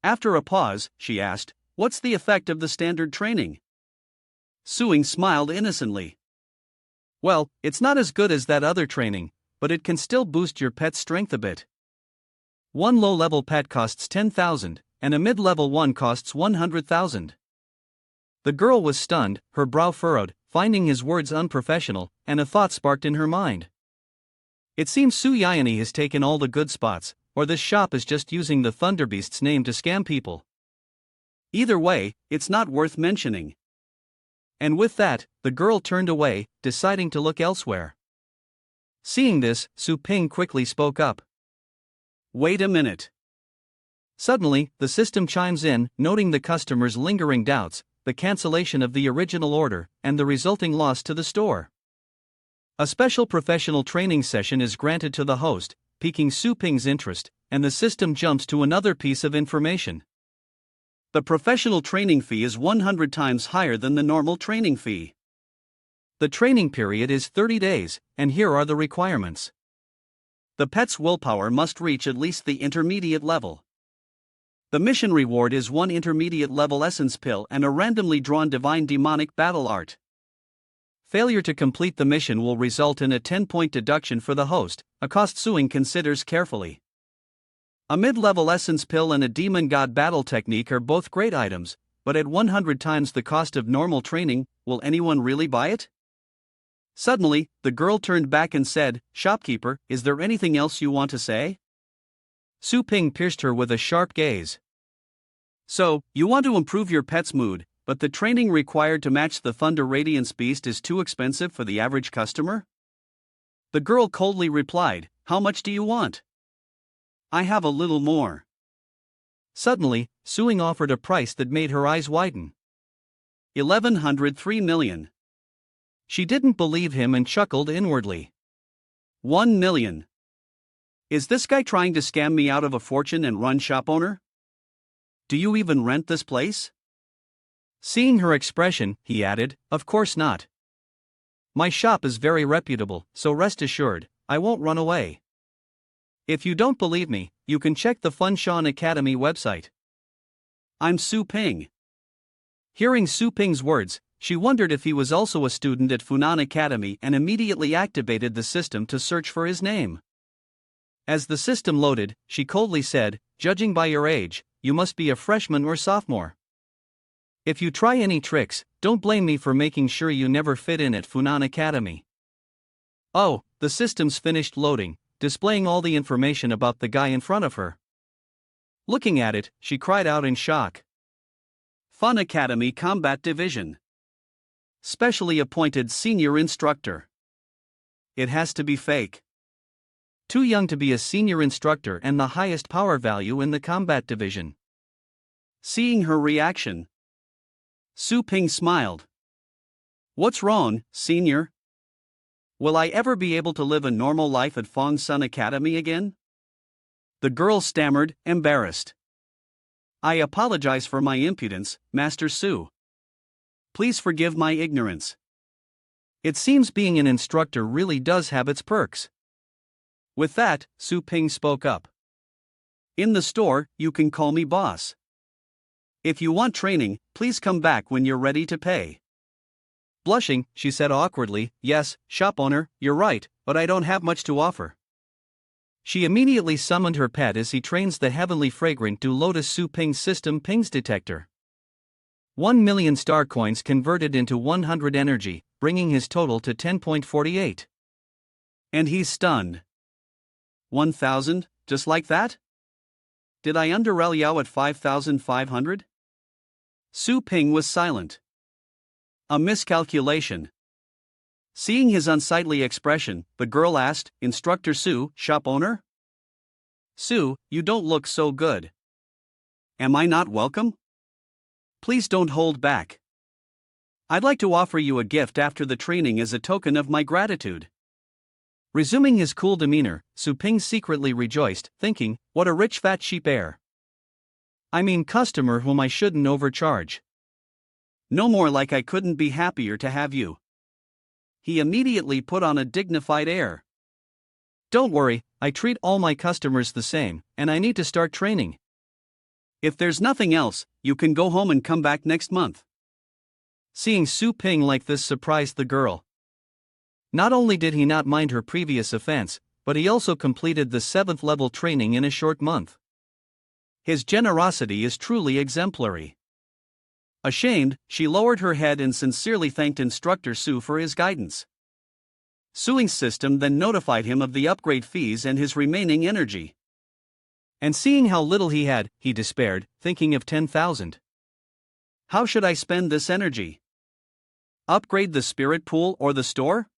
Speaker 2: After a pause, she asked, What's the effect of the standard training? Suing smiled innocently.
Speaker 1: Well, it's not as good as that other training, but it can still boost your pet's strength a bit. One low-level pet costs 10,000, and a mid-level one costs 100,000. The girl was stunned, her brow furrowed, finding his words unprofessional, and a thought sparked in her mind. It seems Su Yayani has taken all the good spots, or this shop is just using the Thunderbeast's name to scam people.
Speaker 2: Either way, it's not worth mentioning.
Speaker 1: And with that, the girl turned away, deciding to look elsewhere. Seeing this, Su Ping quickly spoke up.
Speaker 2: Wait a minute.
Speaker 1: Suddenly, the system chimes in, noting the customer's lingering doubts, the cancellation of the original order, and the resulting loss to the store. A special professional training session is granted to the host, piquing Su Ping's interest, and the system jumps to another piece of information.
Speaker 2: The professional training fee is 100 times higher than the normal training fee.
Speaker 1: The training period is 30 days, and here are the requirements.
Speaker 2: The pet's willpower must reach at least the intermediate level. The mission reward is 1 intermediate level essence pill and a randomly drawn divine demonic battle art.
Speaker 1: Failure to complete the mission will result in a 10-point deduction for the host, a cost Suing considers carefully. A mid-level essence pill and a demon god battle technique are both great items, but at 100 times the cost of normal training, will anyone really buy it? Suddenly, the girl turned back and said, Shopkeeper, is there anything else you want to say? Su Ping pierced her with a sharp gaze.
Speaker 2: So, you want to improve your pet's mood, but the training required to match the Thunder Radiance beast is too expensive for the average customer? The girl coldly replied, How much do you want? I have a little more.
Speaker 1: Suddenly, Suing offered a price that made her eyes widen.
Speaker 2: 1,103 million.
Speaker 1: She didn't believe him and chuckled inwardly.
Speaker 2: 1 million. Is this guy trying to scam me out of a fortune and run shop owner? Do you even rent this place?
Speaker 1: Seeing her expression, he added, Of course not. My shop is very reputable, so rest assured, I won't run away. If you don't believe me, you can check the Funshan Academy website.
Speaker 2: I'm Su Ping.
Speaker 1: Hearing Su Ping's words, she wondered if he was also a student at Funan Academy and immediately activated the system to search for his name. As the system loaded, she coldly said, Judging by your age, you must be a freshman or sophomore. If you try any tricks, don't blame me for making sure you never fit in at Funan Academy. Oh, the system's finished loading, displaying all the information about the guy in front of her. Looking at it, she cried out in shock.
Speaker 2: Fun Academy Combat Division. Specially appointed senior instructor. It has to be fake.
Speaker 1: Too young to be a senior instructor and the highest power value in the combat division.
Speaker 2: Seeing her reaction, Su Ping smiled. What's wrong, senior? Will I ever be able to live a normal life at Fong Sun Academy again? The girl stammered, embarrassed. I apologize for my impudence, Master Su. Please forgive my ignorance.
Speaker 1: It seems being an instructor really does have its perks.
Speaker 2: With that, Su Ping spoke up. In the store, you can call me boss. If you want training, please come back when you're ready to pay.
Speaker 1: Blushing, she said awkwardly, yes, shop owner, you're right, but I don't have much to offer. She immediately summoned her pet as he trains the heavenly fragrant Du Lotus Su Ping's system pings detector. 1 million star coins converted into 100 energy, bringing his total to 10.48.
Speaker 2: And he's stunned. 1,000, just like that? Did I undervalue at 5,500? Su Ping was silent. A miscalculation. Seeing his unsightly expression, the girl asked, Instructor Su, shop owner? Su, you don't look so good. Am I not welcome? Please don't hold back. I'd like to offer you a gift after the training as a token of my gratitude.
Speaker 1: Resuming his cool demeanor, Su Ping secretly rejoiced, thinking, what a rich fat sheep heir. I mean customer whom I shouldn't overcharge.
Speaker 2: No more like I couldn't be happier to have you. He immediately put on a dignified air.
Speaker 1: Don't worry, I treat all my customers the same, and I need to start training.
Speaker 2: If there's nothing else, you can go home and come back next month.
Speaker 1: Seeing Su Ping like this surprised the girl. Not only did he not mind her previous offense, but he also completed the 7th level training in a short month. His generosity is truly exemplary. Ashamed, she lowered her head and sincerely thanked Instructor Su for his guidance. Suing's system then notified him of the upgrade fees and his remaining energy. And seeing how little he had, he despaired, thinking of 10,000. How should I spend this energy? Upgrade the spirit pool or the store?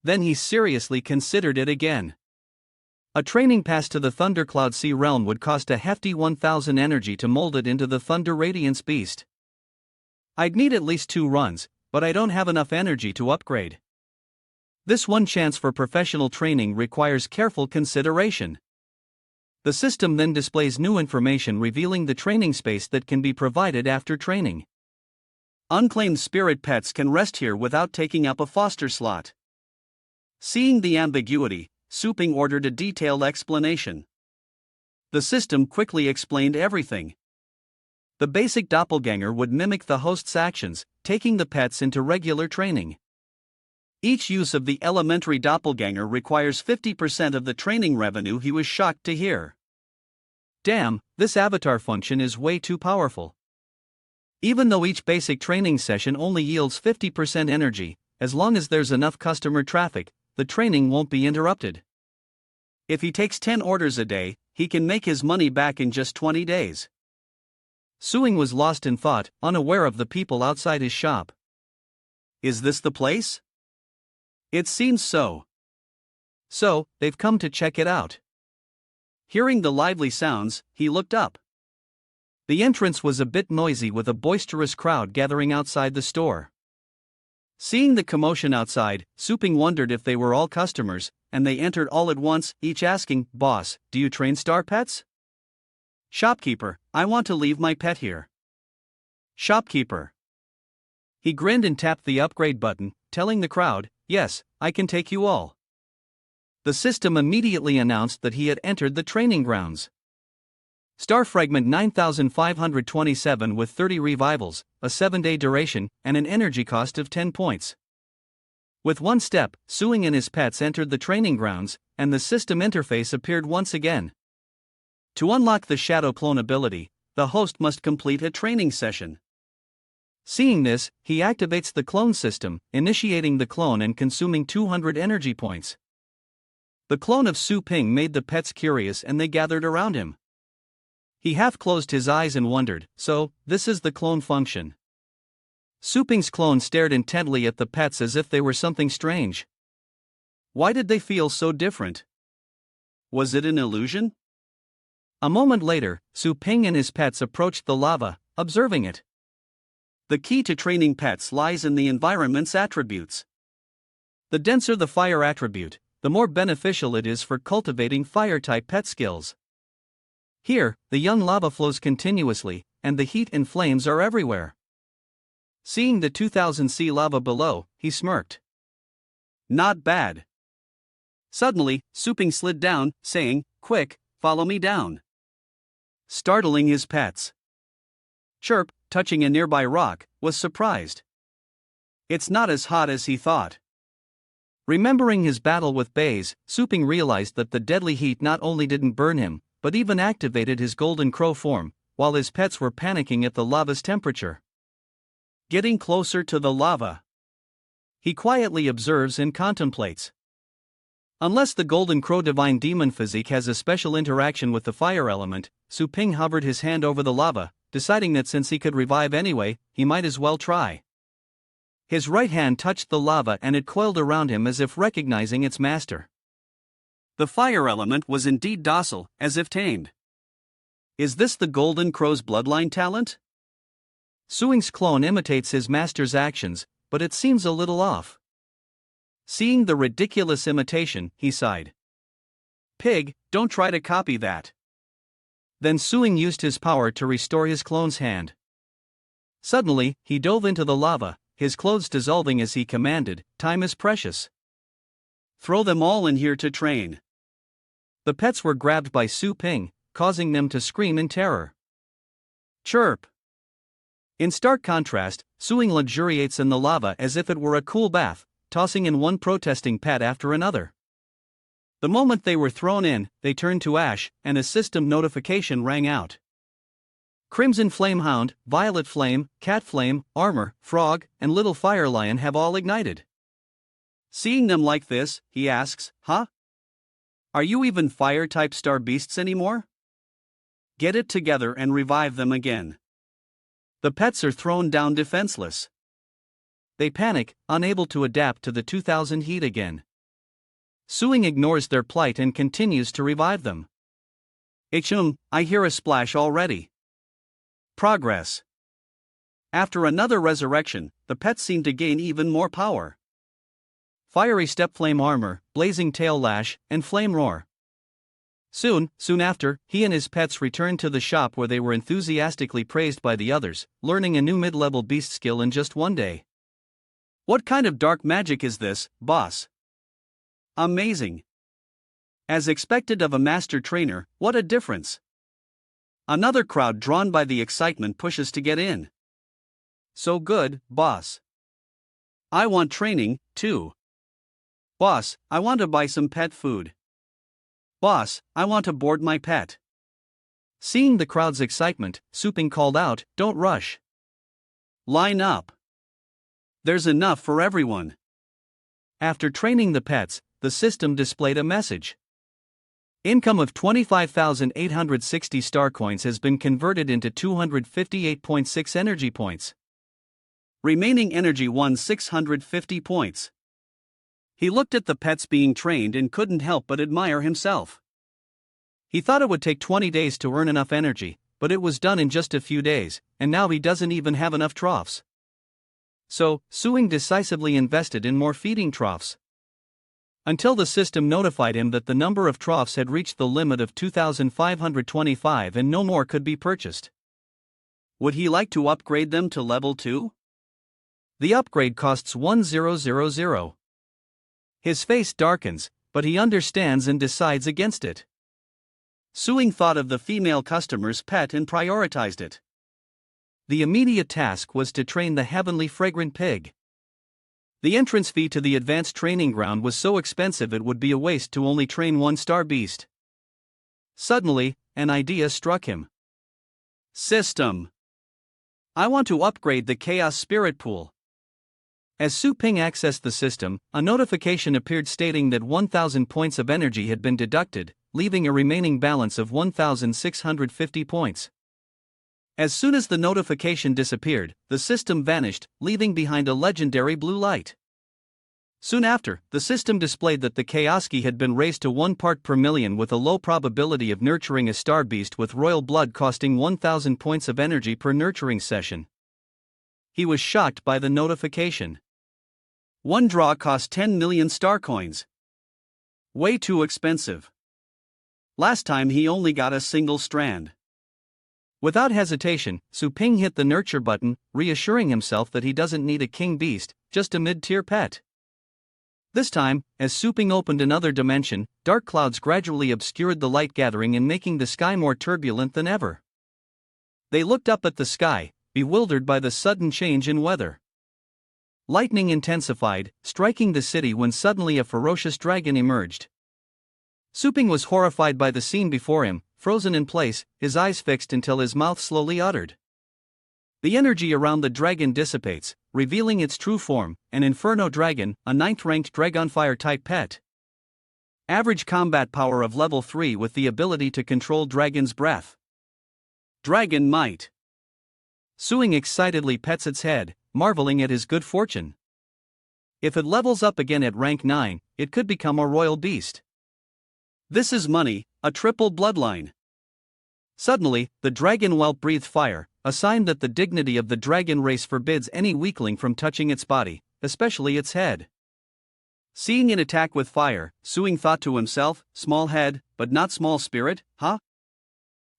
Speaker 1: Then he seriously considered it again. A training pass to the Thundercloud Sea realm would cost a hefty 1,000 energy to mold it into the Thunder Radiance Beast. I'd need at least 2 runs, but I don't have enough energy to upgrade. This one chance for professional training requires careful consideration. The system then displays new information revealing the training space that can be provided after training. Unclaimed spirit pets can rest here without taking up a foster slot. Seeing the ambiguity, Su Ping ordered a detailed explanation. The system quickly explained everything. The basic doppelganger would mimic the host's actions, taking the pets into regular training. Each use of the elementary doppelganger requires 50% of the training revenue. He was shocked to hear. Damn, this avatar function is way too powerful. Even though each basic training session only yields 50% energy, as long as there's enough customer traffic, the training won't be interrupted. If he takes 10 orders a day, he can make his money back in just 20 days. Suing was lost in thought, unaware of the people outside his shop. Is this the place? It seems so. So, they've come to check it out. Hearing the lively sounds, he looked up. The entrance was a bit noisy with a boisterous crowd gathering outside the store. Seeing the commotion outside, Su Ping wondered if they were all customers, and they entered all at once, each asking, Boss, do you train star pets? Shopkeeper, I want to leave my pet here. Shopkeeper. He grinned and tapped the upgrade button, telling the crowd, yes, I can take you all. The system immediately announced that he had entered the training grounds. Star Fragment 9527 with 30 revivals, a 7-day duration, and an energy cost of 10 points. With one step, Suing and his pets entered the training grounds, and the system interface appeared once again. To unlock the Shadow Clone ability, the host must complete a training session. Seeing this, he activates the clone system, initiating the clone and consuming 200 energy points. The clone of Su Ping made the pets curious and they gathered around him. He half closed his eyes and wondered, so, this is the clone function. Su Ping's clone stared intently at the pets as if they were something strange. Why did they feel so different? Was it an illusion? A moment later, Su Ping and his pets approached the lava, observing it. The key to training pets lies in the environment's attributes. The denser the fire attribute, the more beneficial it is for cultivating fire-type pet skills. Here, the young lava flows continuously, and the heat and flames are everywhere. Seeing the 2000C lava below, he smirked. Not bad. Suddenly, Su Ping slid down, saying, "Quick, follow me down." Startling his pets. Chirp, touching a nearby rock, was surprised. It's not as hot as he thought. Remembering his battle with Baze, Su Ping realized that the deadly heat not only didn't burn him, but even activated his golden crow form, while his pets were panicking at the lava's temperature. Getting closer to the lava, he quietly observes and contemplates. Unless the golden crow divine demon physique has a special interaction with the fire element, Su Ping hovered his hand over the lava, deciding that since he could revive anyway, he might as well try. His right hand touched the lava and it coiled around him as if recognizing its master. The fire element was indeed docile, as if tamed. Is this the golden crow's bloodline talent? Suing's clone imitates his master's actions, but it seems a little off. Seeing the ridiculous imitation, he sighed. Pig, don't try to copy that. Then Suing used his power to restore his clone's hand. Suddenly, he dove into the lava, his clothes dissolving as he commanded, "Time is precious. Throw them all in here to train." The pets were grabbed by Su Ping, causing them to scream in terror. Chirp. In stark contrast, Suing luxuriates in the lava as if it were a cool bath, tossing in one protesting pet after another. The moment they were thrown in, they turned to ash, and a system notification rang out. Crimson Flame Hound, Violet Flame, Cat Flame, Armor, Frog, and Little Fire Lion have all ignited. Seeing them like this, he asks, "Huh? Are you even fire-type star beasts anymore? Get it together and revive them again." The pets are thrown down defenseless. They panic, unable to adapt to the 2000 heat again. Suing ignores their plight and continues to revive them. I hear a splash already. Progress. After another resurrection, the pets seem to gain even more power. Fiery Step Flame Armor, Blazing Tail Lash, and Flame Roar. Soon after, he and his pets returned to the shop where they were enthusiastically praised by the others, learning a new mid-level beast skill in just one day. What kind of dark magic is this, boss? Amazing. As expected of a master trainer, what a difference. Another crowd drawn by the excitement pushes to get in. So good, boss. I want training, too. Boss, I want to buy some pet food. Boss, I want to board my pet. Seeing the crowd's excitement, Su Ping called out, "Don't rush. Line up. There's enough for everyone." After training the pets, the system displayed a message. Income of 25,860 star coins has been converted into 258.6 energy points. Remaining energy won 650 points. He looked at the pets being trained and couldn't help but admire himself. He thought it would take 20 days to earn enough energy, but it was done in just a few days, and now he doesn't even have enough troughs. So, Suing decisively invested in more feeding troughs. Until the system notified him that the number of troughs had reached the limit of 2,525 and no more could be purchased. Would he like to upgrade them to level 2? The upgrade costs 1,000. His face darkens, but he understands and decides against it. Suing thought of the female customer's pet and prioritized it. The immediate task was to train the heavenly fragrant pig. The entrance fee to the advanced training ground was so expensive it would be a waste to only train one star beast. Suddenly, an idea struck him. System.
Speaker 2: I want to upgrade the Chaos Spirit Pool.
Speaker 1: As Su Ping accessed the system, a notification appeared stating that 1,000 points of energy had been deducted, leaving a remaining balance of 1,650 points. As soon as the notification disappeared, the system vanished, leaving behind a legendary blue light. Soon after, the system displayed that the Chaos Key had been raised to 1 part per million with a low probability of nurturing a star beast with royal blood costing 1,000 points of energy per nurturing session. He was shocked by the notification. One draw cost 10 million star coins. Way too expensive. Last time he only got a single strand. Without hesitation, Su Ping hit the nurture button, reassuring himself that he doesn't need a king beast, just a mid-tier pet. This time, as Su Ping opened another dimension, dark clouds gradually obscured the light gathering and making the sky more turbulent than ever. They looked up at the sky, bewildered by the sudden change in weather. Lightning intensified, striking the city when suddenly a ferocious dragon emerged. Su Ping was horrified by the scene before him, frozen in place, his eyes fixed until his mouth slowly uttered. The energy around the dragon dissipates, revealing its true form, an inferno dragon, a 9th-ranked Dragonfire type pet. Average combat power of level 3 with the ability to control dragon's breath. Dragon Might. Suing excitedly pets its head, marveling at his good fortune. If it levels up again at rank 9, it could become a royal beast. This is money, a triple bloodline. Suddenly, the dragon whelp breathed fire, a sign that the dignity of the dragon race forbids any weakling from touching its body, especially its head. Seeing it attack with fire, Suing thought to himself, small head, but not small spirit, huh?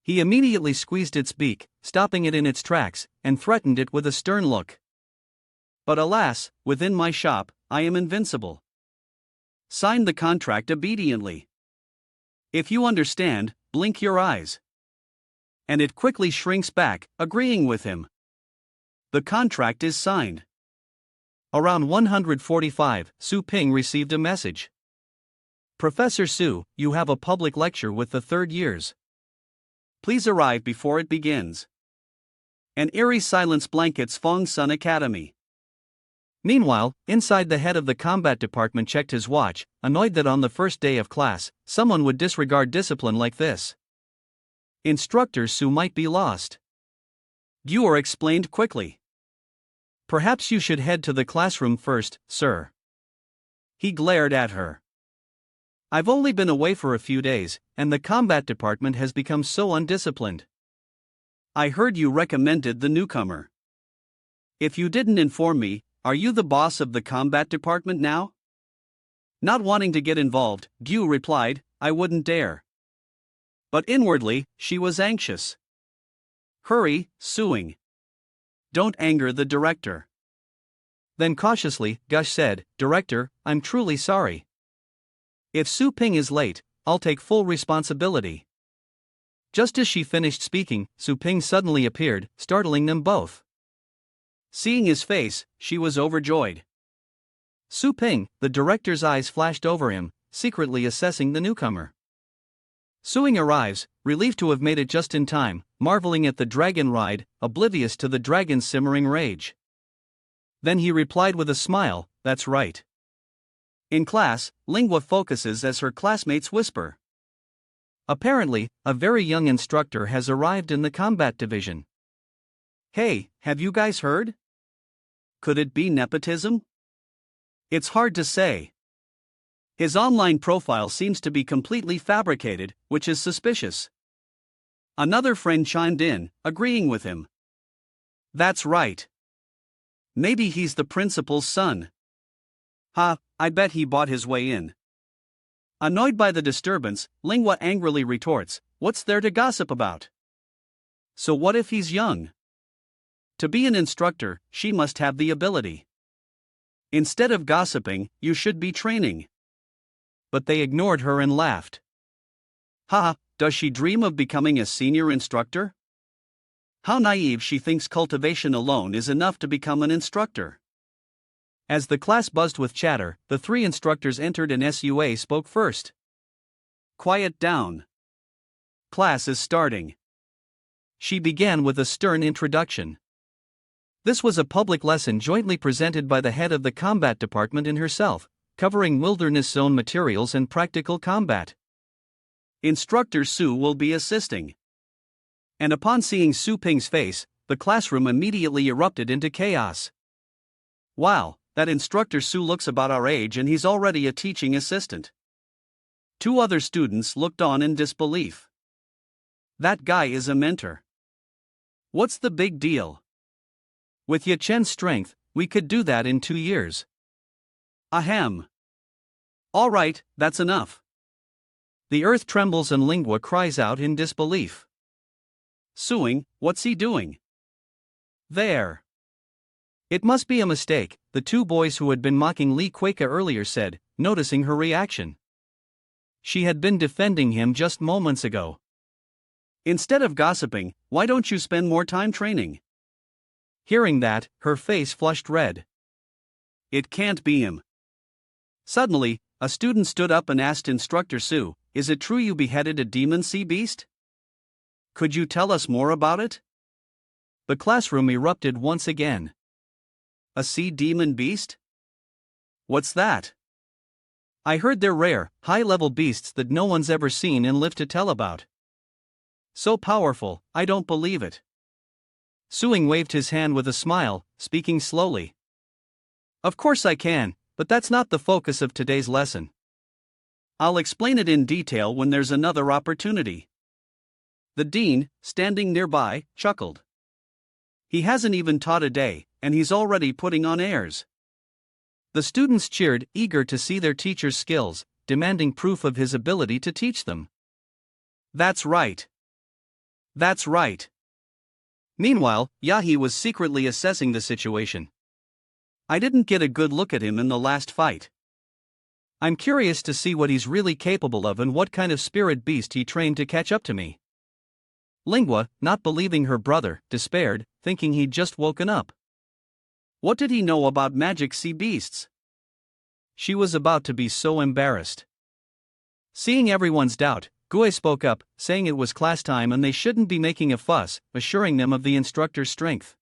Speaker 1: He immediately squeezed its beak, stopping it in its tracks, and threatened it with a stern look. But alas, within my shop, I am invincible. Sign the contract obediently. If you understand, blink your eyes. And it quickly shrinks back, agreeing with him. The contract is signed. Around 145, Su Ping received a message. Professor Su, you have a public lecture with the 3rd years. Please arrive before it begins. An eerie silence blankets Fong Sun Academy. Meanwhile, inside the head of the combat department checked his watch, annoyed that on the first day of class, someone would disregard discipline like this. Instructor Su might be lost. Duer explained quickly. Perhaps you should head to the classroom first, sir. He glared at her. I've only been away for a few days, and the combat department has become so undisciplined. I heard you recommended the newcomer. If you didn't inform me, are you the boss of the combat department now? Not wanting to get involved, Gu replied, I wouldn't dare. But inwardly, she was anxious. Hurry, Suing. Don't anger the director. Then cautiously, Gush said, Director, I'm truly sorry. If Su Ping is late, I'll take full responsibility. Just as she finished speaking, Su Ping suddenly appeared, startling them both. Seeing his face, she was overjoyed. Su Ping, the director's eyes flashed over him, secretly assessing the newcomer. Suing arrives, relieved to have made it just in time, marveling at the dragon ride, oblivious to the dragon's simmering rage. Then he replied with a smile, that's right. In class, Lingua focuses as her classmates whisper. Apparently, a very young instructor has arrived in the combat division. Hey, have you guys heard? Could it be nepotism? It's hard to say. His online profile seems to be completely fabricated, which is suspicious. Another friend chimed in, agreeing with him. That's right. Maybe he's the principal's son. Ha, I bet he bought his way in. Annoyed by the disturbance, Lingua angrily retorts, what's there to gossip about? So what if he's young? To be an instructor, she must have the ability. Instead of gossiping, you should be training. But they ignored her and laughed. Haha, does she dream of becoming a senior instructor? How naive she thinks cultivation alone is enough to become an instructor. As the class buzzed with chatter, the 3 instructors entered and Sua spoke first. Quiet down. Class is starting. She began with a stern introduction. This was a public lesson jointly presented by the head of the combat department and herself, covering wilderness zone materials and practical combat.
Speaker 2: Instructor Su will be assisting. And upon seeing Su Ping's face, the classroom immediately erupted into chaos. Wow, that Instructor Su looks about our age and he's already a teaching assistant. Two other students looked on in disbelief. That guy is a mentor. What's the big deal?
Speaker 1: With Ye Chen's strength, we could do that in 2 years.
Speaker 2: Ahem. All right, that's enough.
Speaker 1: The earth trembles and Lingua cries out in disbelief.
Speaker 2: Suing, what's he doing?
Speaker 1: There. It must be a mistake, the two boys who had been mocking Li Kueika earlier said, noticing her reaction. She had been defending him just moments ago.
Speaker 2: Instead of gossiping, why don't you spend more time training?
Speaker 1: Hearing that, her face flushed red.
Speaker 2: It can't be him. Suddenly, a student stood up and asked Instructor Su, "Is it true you beheaded a demon sea beast? Could you tell us more about it?"
Speaker 1: The classroom erupted once again.
Speaker 2: A sea demon beast? What's that?
Speaker 1: I heard they're rare, high-level beasts that no one's ever seen and lived to tell about.
Speaker 2: So powerful, I don't believe it.
Speaker 1: Suing waved his hand with a smile, speaking slowly. Of course I can, but that's not the focus of today's lesson.
Speaker 2: I'll explain it in detail when there's another opportunity. The dean, standing nearby, chuckled. He hasn't even taught a day, and he's already putting on airs.
Speaker 1: The students cheered, eager to see their teacher's skills, demanding proof of his ability to teach them.
Speaker 2: That's right. That's right.
Speaker 1: Meanwhile, Yahi was secretly assessing the situation.
Speaker 2: I didn't get a good look at him in the last fight.
Speaker 1: I'm curious to see what he's really capable of and what kind of spirit beast he trained to catch up to me. Lingua, not believing her brother, despaired, thinking he'd just woken up.
Speaker 2: What did he know about magic sea beasts?
Speaker 1: She was about to be so embarrassed. Seeing everyone's doubt, Gue spoke up, saying it was class time and they shouldn't be making a fuss, assuring them of the instructor's strength.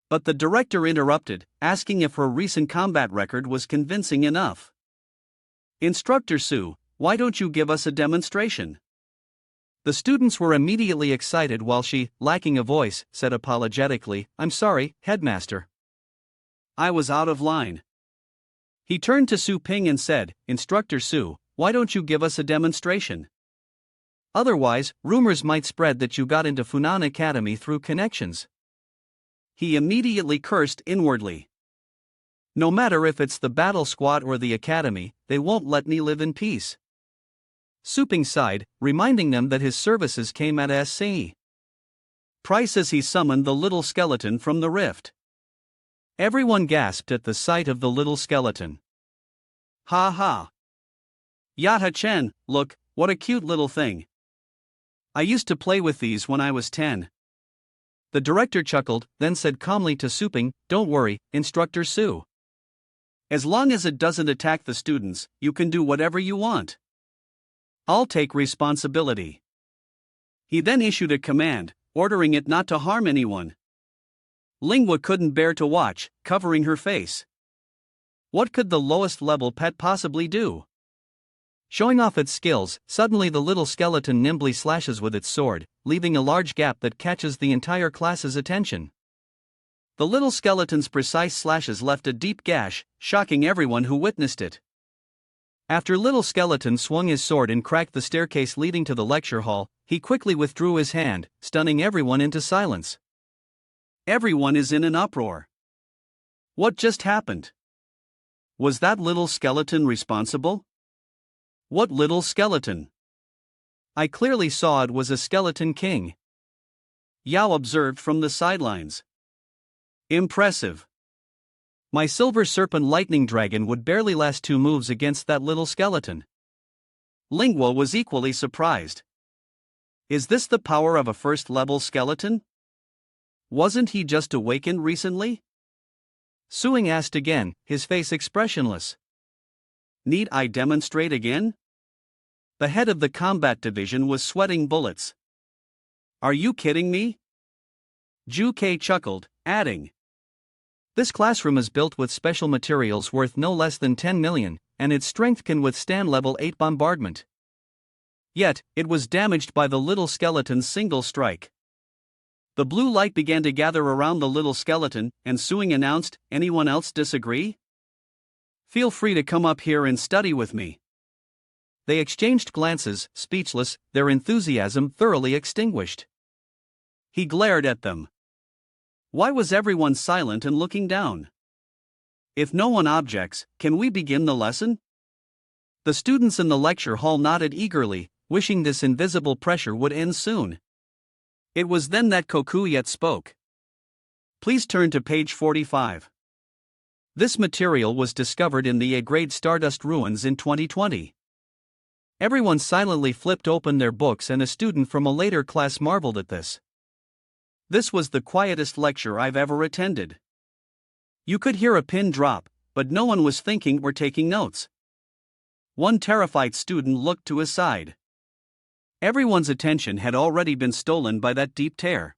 Speaker 2: But the director interrupted, asking if her recent combat record was convincing enough. Instructor Su, why don't you give us a demonstration?
Speaker 1: The students were immediately excited while she, lacking a voice, said apologetically, I'm sorry, headmaster.
Speaker 2: I was out of line. He turned to Su Ping and said, Instructor Su, why don't you give us a demonstration?
Speaker 1: Otherwise, rumors might spread that you got into Funan Academy through connections.
Speaker 2: He immediately cursed inwardly.
Speaker 1: No matter if it's the battle squad or the academy, they won't let me live in peace. Su Ping sighed, reminding them that his services came at a price as he summoned the little skeleton from the rift. Everyone gasped at the sight of the little skeleton.
Speaker 2: Ha ha. Ye Chen, look, what a cute little thing. I used to play with these when I was 10.
Speaker 1: The director chuckled, then said calmly to Su Ping, don't worry, Instructor Su.
Speaker 2: As long as it doesn't attack the students, you can do whatever you want. I'll take responsibility. He then issued a command, ordering it not to harm anyone. Lingua couldn't bear to watch, covering her face. What could the lowest level pet possibly do?
Speaker 1: Showing off its skills, suddenly the little skeleton nimbly slashes with its sword, leaving a large gap that catches the entire class's attention.
Speaker 2: The little skeleton's precise slashes left a deep gash, shocking everyone who witnessed it.
Speaker 1: After Little Skeleton swung his sword and cracked the staircase leading to the lecture hall, he quickly withdrew his hand, stunning everyone into silence.
Speaker 2: Everyone is in an uproar. What just happened? Was that little skeleton responsible? What little skeleton?
Speaker 1: I clearly saw it was a skeleton king.
Speaker 2: Yao observed from the sidelines. Impressive.
Speaker 1: My silver serpent lightning dragon would barely last 2 moves against that little skeleton.
Speaker 2: Lingua was equally surprised. Is this the power of a first-level skeleton? Wasn't he just awakened recently?
Speaker 1: Suing asked again, his face expressionless.
Speaker 2: Need I demonstrate again? The head of the combat division was sweating bullets. Are you kidding me? Ju Kei chuckled, adding,
Speaker 1: This classroom is built with special materials worth no less than 10 million, and its strength can withstand level 8 bombardment. Yet, it was damaged by the little skeleton's single strike. The blue light began to gather around the little skeleton, and Suing announced, "Anyone else disagree? Feel free to come up here and study with me." They exchanged glances, speechless, their enthusiasm thoroughly extinguished. He glared at them. Why was everyone silent and looking down? "If no one objects, can we begin the lesson?" The students in the lecture hall nodded eagerly, wishing this invisible pressure would end soon. It was then that Kokuyet spoke. Please turn to page 45. This material was discovered in the A-grade Stardust ruins in 2020. Everyone silently flipped open their books, and a student from a later class marveled at this. This was the quietest lecture I've ever attended. You could hear a pin drop, but no one was thinking or taking notes. One terrified student looked to his side. Everyone's attention had already been stolen by that deep tear.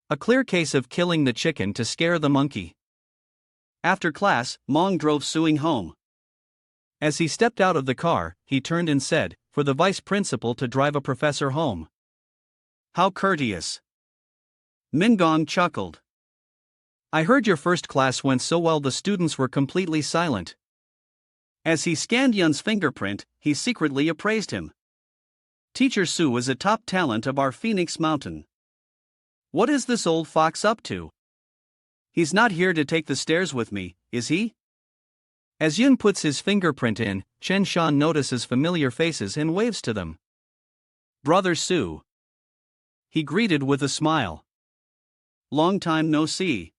Speaker 1: A clear case of killing the chicken to scare the monkey. After class, Mong drove Suing home. As he stepped out of the car, he turned and said, "For the vice principal to drive a professor home." How courteous. Mingong chuckled. "I heard your first class went so well." The students were completely silent. As he scanned Yun's fingerprint, he secretly appraised him. "Teacher Su is a top talent of our Phoenix Mountain. What is this old fox up to? He's not here to take the stairs with me, is he?" As Yun puts his fingerprint in, Chen Shan notices familiar faces and waves to them. "Brother Su," he greeted with a smile. "Long time no see."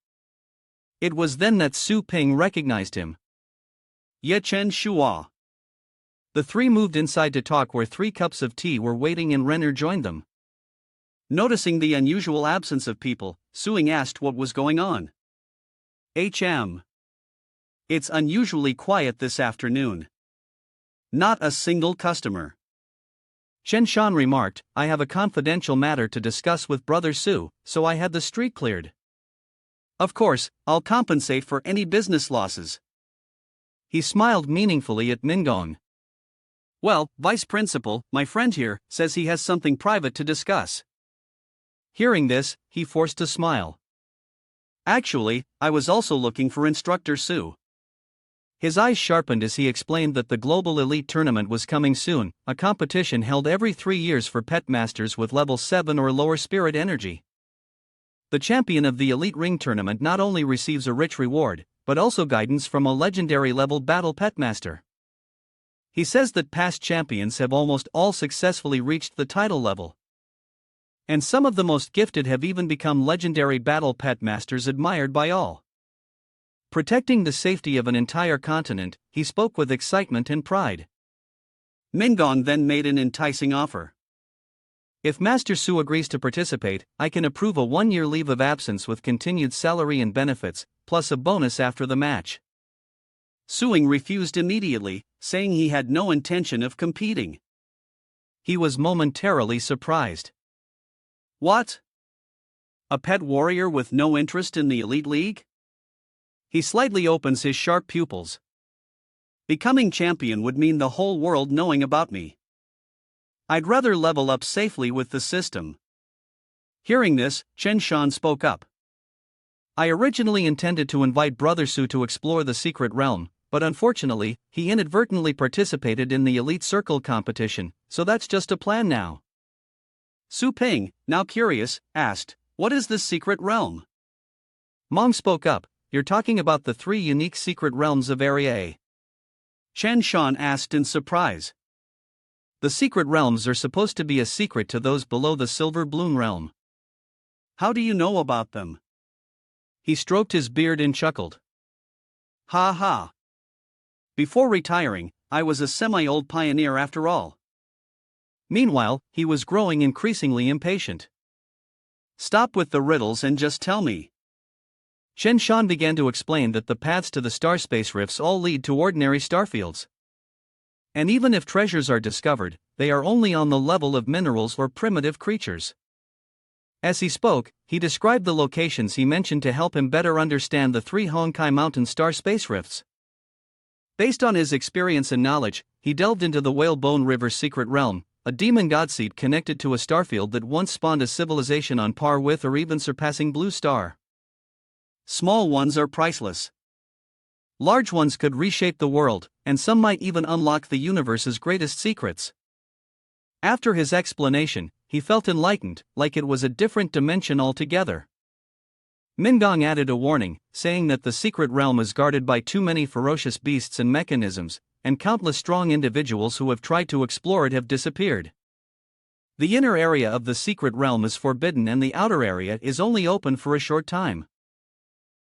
Speaker 1: It was then that Su Ping recognized him. "Ye Chen Shua." The three moved inside to talk, where 3 cups of tea were waiting, and Renner joined them. Noticing the unusual absence of people, Suing asked what was going on. It's unusually quiet this afternoon. Not a single customer." Chen Shan remarked, "I have a confidential matter to discuss with Brother Su, so I had the street cleared. Of course, I'll compensate for any business losses." He smiled meaningfully at Mingong. "Well, Vice Principal, my friend here, says he has something private to discuss." Hearing this, he forced a smile. "Actually, I was also looking for Instructor Su." His eyes sharpened as he explained that the Global Elite Tournament was coming soon, a competition held every 3 years for pet masters with level 7 or lower spirit energy. The champion of the Elite Ring Tournament not only receives a rich reward, but also guidance from a legendary level battle pet master. He says that past champions have almost all successfully reached the title level. And some of the most gifted have even become legendary battle pet masters admired by all. Protecting the safety of an entire continent, he spoke with excitement and pride. Mingong then made an enticing offer. "If Master Su agrees to participate, I can approve a 1-year leave of absence with continued salary and benefits, plus a bonus after the match." Suing refused immediately, saying he had no intention of competing. He was momentarily surprised. What? A pet warrior with no interest in the Elite League? He slightly opens his sharp pupils. "Becoming champion would mean the whole world knowing about me. I'd rather level up safely with the system." Hearing this, Chen Shan spoke up. "I originally intended to invite Brother Su to explore the secret realm, but unfortunately, he inadvertently participated in the Elite Circle competition, so that's just a plan now." Su Ping, now curious, asked, "What is this secret realm?" Mong spoke up, "You're talking about the 3 unique secret realms of Area A." Chen Shan asked in surprise. "The secret realms are supposed to be a secret to those below the Silver Bloom realm." "How do you know about them?" He stroked his beard and chuckled. "Ha ha. Before retiring, I was a semi-old pioneer after all." Meanwhile, he was growing increasingly impatient. "Stop with the riddles and just tell me." Chen Shan began to explain that the paths to the starspace rifts all lead to ordinary starfields. And even if treasures are discovered, they are only on the level of minerals or primitive creatures. As he spoke, he described the locations he mentioned to help him better understand the 3 Honkai Mountain star space rifts. Based on his experience and knowledge, he delved into the Whalebone River's secret realm, a demon god seed connected to a starfield that once spawned a civilization on par with or even surpassing Blue Star.
Speaker 2: Small ones are priceless.
Speaker 1: Large ones could reshape the world, and some might even unlock the universe's greatest secrets. After his explanation, he felt enlightened, like it was a different dimension altogether. Mingong added a warning, saying that the secret realm is guarded by too many ferocious beasts and mechanisms, and countless strong individuals who have tried to explore it have disappeared. The inner area of the secret realm is forbidden and the outer area is only open for a short time.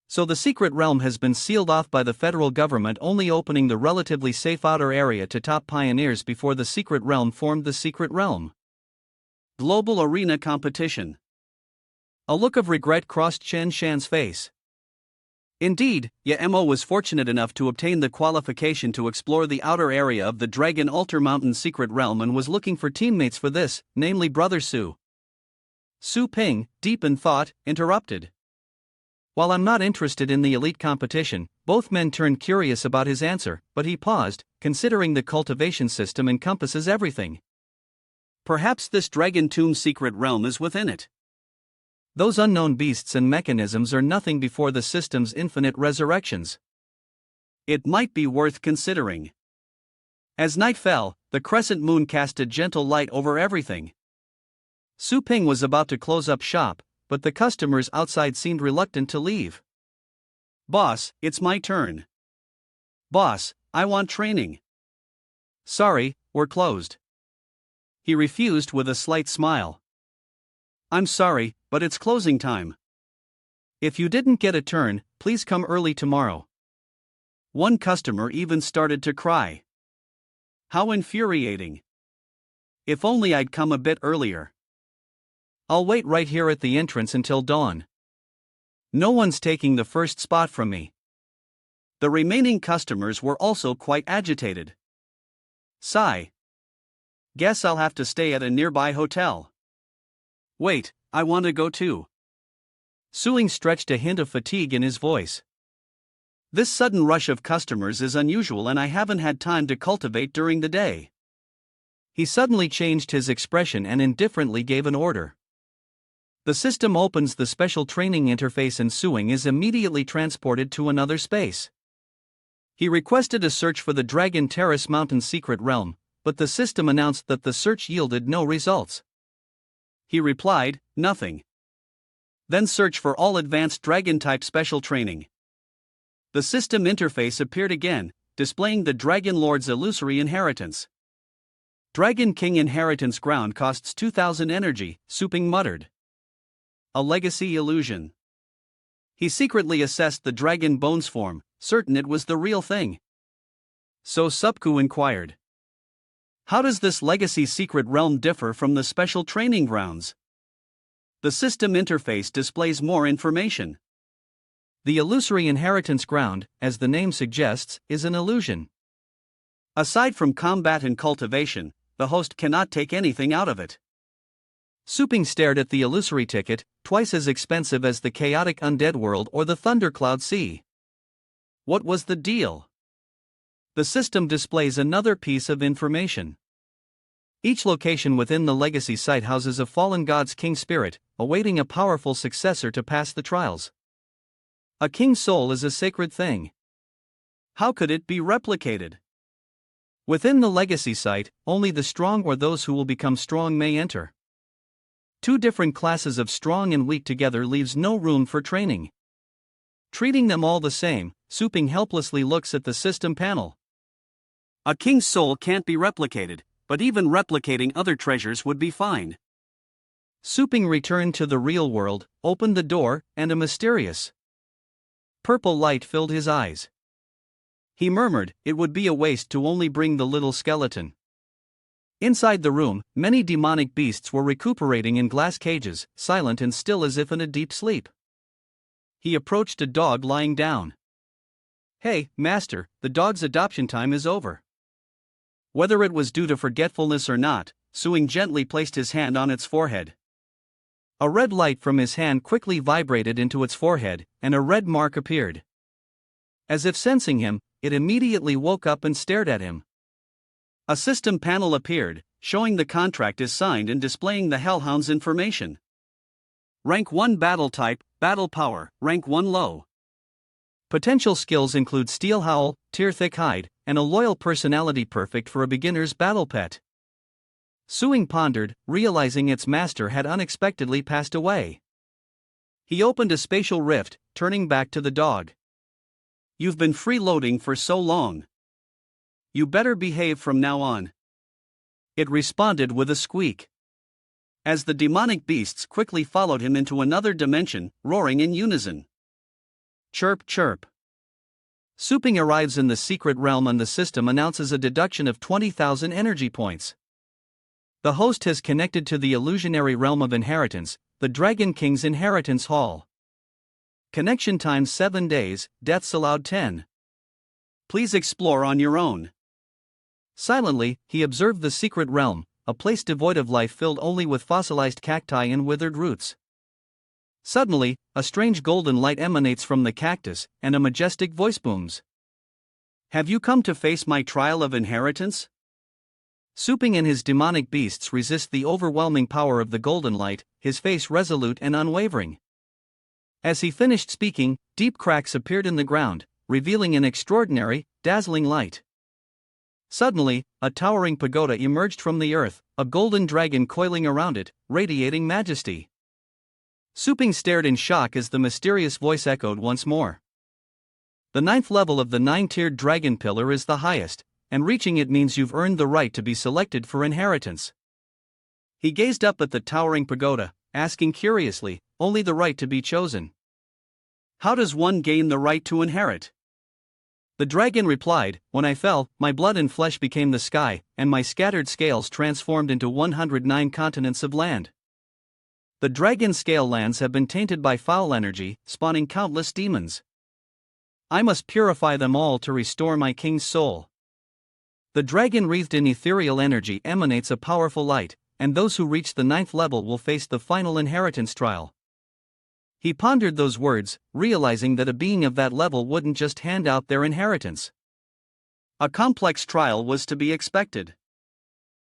Speaker 1: So the secret realm has been sealed off by the federal government, only opening the relatively safe outer area to top pioneers before the secret realm formed the secret realm.
Speaker 2: Global arena competition.
Speaker 1: A look of regret crossed Chen Shan's face.
Speaker 2: Indeed, Yaemo was fortunate enough to obtain the qualification to explore the outer area of the Dragon Altar Mountain secret realm and was looking for teammates for this, namely Brother Su. Su Ping, deep in thought, interrupted. While I'm not interested in the elite competition, both men turned curious about his answer, but he paused, considering the cultivation system encompasses everything. Perhaps this Dragon Tomb secret realm is within it.
Speaker 1: Those unknown beasts and mechanisms are nothing before the system's infinite resurrections.
Speaker 2: It might be worth considering. As night fell, the crescent moon cast a gentle light over everything.
Speaker 1: Su Ping was about to close up shop, but the customers outside seemed reluctant to leave.
Speaker 2: Boss, it's my turn. Boss, I want training.
Speaker 1: Sorry, we're closed.
Speaker 2: He refused with a slight smile. I'm sorry, but it's closing time.
Speaker 1: If you didn't get a turn, please come early tomorrow.
Speaker 2: One customer even started to cry. How infuriating. If only I'd come a bit earlier.
Speaker 1: I'll wait right here at the entrance until dawn. No one's taking the first spot from me.
Speaker 2: The remaining customers were also quite agitated. Sigh. Guess I'll have to stay at a nearby hotel. Wait, I want to go too.
Speaker 1: Suing stretched a hint of fatigue in his voice.
Speaker 2: This sudden rush of customers is unusual and I haven't had time to cultivate during the day.
Speaker 1: He suddenly changed his expression and indifferently gave an order. The system opens the special training interface and Suing is immediately transported to another space. He requested a search for the Dragon Terrace Mountain secret realm, but the system announced that the search yielded no results.
Speaker 2: He replied, nothing. Then search for all advanced dragon-type special training. The system interface appeared again, displaying the Dragon Lord's illusory inheritance. Dragon King inheritance ground costs 2,000 energy, Su Ping muttered. A legacy illusion. He secretly assessed the dragon bones form, certain it was the real thing. So Supku inquired. How does this legacy secret realm differ from the special training grounds? The system interface displays more information.
Speaker 1: The illusory inheritance ground, as the name suggests, is an illusion.
Speaker 2: Aside from combat and cultivation, the host cannot take anything out of it.
Speaker 1: Su Ping stared at the illusory ticket, twice as expensive as the chaotic undead world or the thundercloud sea.
Speaker 2: What was the deal?
Speaker 1: The system displays another piece of information. Each location within the legacy site houses a fallen god's king spirit, awaiting a powerful successor to pass the trials. A king's soul is a sacred thing.
Speaker 2: How could it be replicated?
Speaker 1: Within the legacy site, only the strong or those who will become strong may enter. Two different classes of strong and weak together leaves no room for training. Treating them all the same, Su Ping helplessly looks at the system panel.
Speaker 2: A king's soul can't be replicated, but even replicating other treasures would be fine.
Speaker 1: Su Ping returned to the real world, opened the door, and a mysterious purple light filled his eyes. He murmured, it would be a waste to only bring the little skeleton. Inside the room, many demonic beasts were recuperating in glass cages, silent and still as if in a deep sleep. He approached a dog lying down. Hey, master, the dog's adoption time is over. Whether it was due to forgetfulness or not, Suing gently placed his hand on its forehead. A red light from his hand quickly vibrated into its forehead, and a red mark appeared. As if sensing him, it immediately woke up and stared at him. A system panel appeared, showing the contract is signed and displaying the Hellhound's information. Rank 1 battle type, battle power, rank 1 low. Potential skills include Steel Howl, Tear Thick Hide, and a loyal personality perfect for a beginner's battle pet. Suing pondered, realizing its master had unexpectedly passed away. He opened a spatial rift, turning back to the dog. "You've been freeloading for so long. You better behave from now on." It responded with a squeak. As the demonic beasts quickly followed him into another dimension, roaring in unison. Chirp chirp. Suping arrives in the secret realm and the system announces a deduction of 20,000 energy points. The host has connected to the illusionary realm of inheritance, the Dragon King's inheritance hall. Connection time 7 days, deaths allowed 10. Please explore on your own. Silently, he observed the secret realm, a place devoid of life filled only with fossilized cacti and withered roots. Suddenly, a strange golden light emanates from the cactus, and a majestic voice booms. "Have you come to face my trial of inheritance?" Suping and his demonic beasts resist the overwhelming power of the golden light, his face resolute and unwavering. As he finished speaking, deep cracks appeared in the ground, revealing an extraordinary, dazzling light. Suddenly, a towering pagoda emerged from the earth, a golden dragon coiling around it, radiating majesty. Suping stared in shock as the mysterious voice echoed once more. The 9th level of the 9-tiered dragon pillar is the highest, and reaching it means you've earned the right to be selected for inheritance. He gazed up at the towering pagoda, asking curiously, "Only the right to be chosen? How does one gain the right to inherit?" The dragon replied, "When I fell, my blood and flesh became the sky, and my scattered scales transformed into 109 continents of land. The dragon scale lands have been tainted by foul energy, spawning countless demons. I must purify them all to restore my king's soul. The dragon wreathed in ethereal energy emanates a powerful light, and those who reach the 9th level will face the final inheritance trial." He pondered those words, realizing that a being of that level wouldn't just hand out their inheritance. A complex trial was to be expected.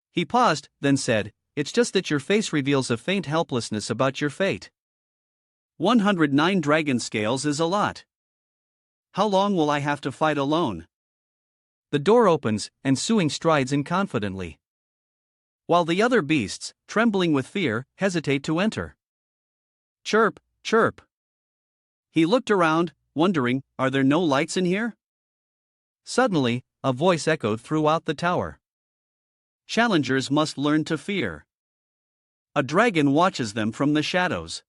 Speaker 1: He paused, then said, "It's just that your face reveals a faint helplessness about your fate. 109 dragon scales is a lot. How long will I have to fight alone?" The door opens, and Suing strides in confidently, while the other beasts, trembling with fear, hesitate to enter. Chirp, chirp. He looked around, wondering, are there no lights in here? Suddenly, a voice echoed throughout the tower. "Challengers must learn to fear. A dragon watches them from the shadows."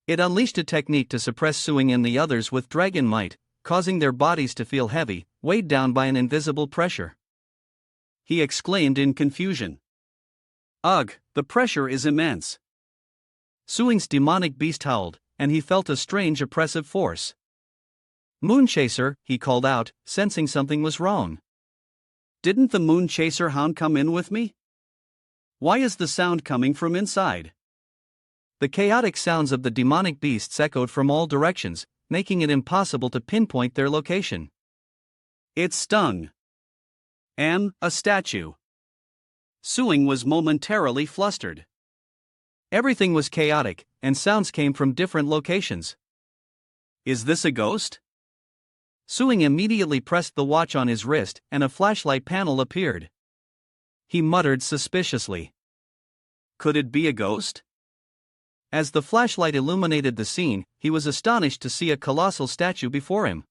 Speaker 1: It unleashed a technique to suppress Suing and the others with dragon might, causing their bodies to feel heavy, weighed down by an invisible pressure. He exclaimed in confusion. "Ugh, the pressure is immense." Suing's demonic beast howled, and he felt a strange oppressive force. "Moonchaser," he called out, sensing something was wrong. "Didn't the Moonchaser hound come in with me? Why is the sound coming from inside?" The chaotic sounds of the demonic beasts echoed from all directions, making it impossible to pinpoint their location. It stung. A statue. Suing was momentarily flustered. Everything was chaotic, and sounds came from different locations. Is this a ghost? Suing immediately pressed the watch on his wrist, and a flashlight panel appeared. He muttered suspiciously. Could it be a ghost? As the flashlight illuminated the scene, he was astonished to see a colossal statue before him.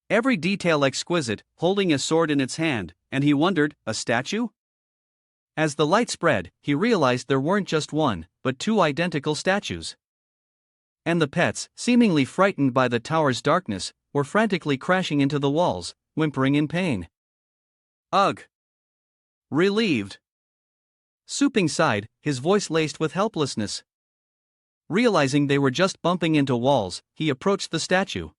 Speaker 1: Every detail exquisite, holding a sword in its hand, and he wondered, a statue? As the light spread, he realized there weren't just one, but two identical statues. And the pets, seemingly frightened by the tower's darkness, were frantically crashing into the walls, whimpering in pain. Ugh! Relieved. Suping sighed, his voice laced with helplessness. Realizing they were just bumping into walls, he approached the statue.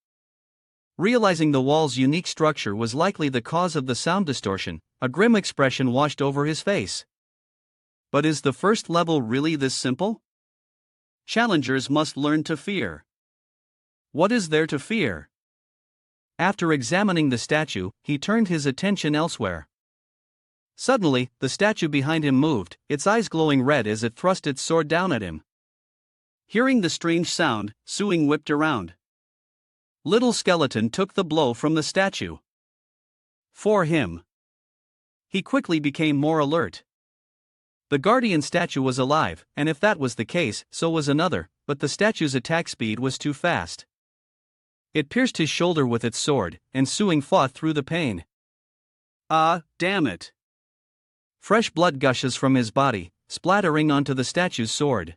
Speaker 1: Realizing the wall's unique structure was likely the cause of the sound distortion, a grim expression washed over his face. But is the first level really this simple?
Speaker 2: Challengers must learn to fear. What is there to fear?
Speaker 1: After examining the statue, he turned his attention elsewhere. Suddenly, the statue behind him moved, its eyes glowing red as it thrust its sword down at him.
Speaker 2: Hearing the strange sound, Suing whipped around. Little Skeleton took the blow from the statue. For him. He quickly became more alert. The guardian statue was alive, and if that was the case, so was another, but the statue's attack speed was too fast. It pierced his shoulder with its sword, and Suing fought through the pain. Ah, damn it.
Speaker 1: Fresh blood gushes from his body, splattering onto the statue's sword.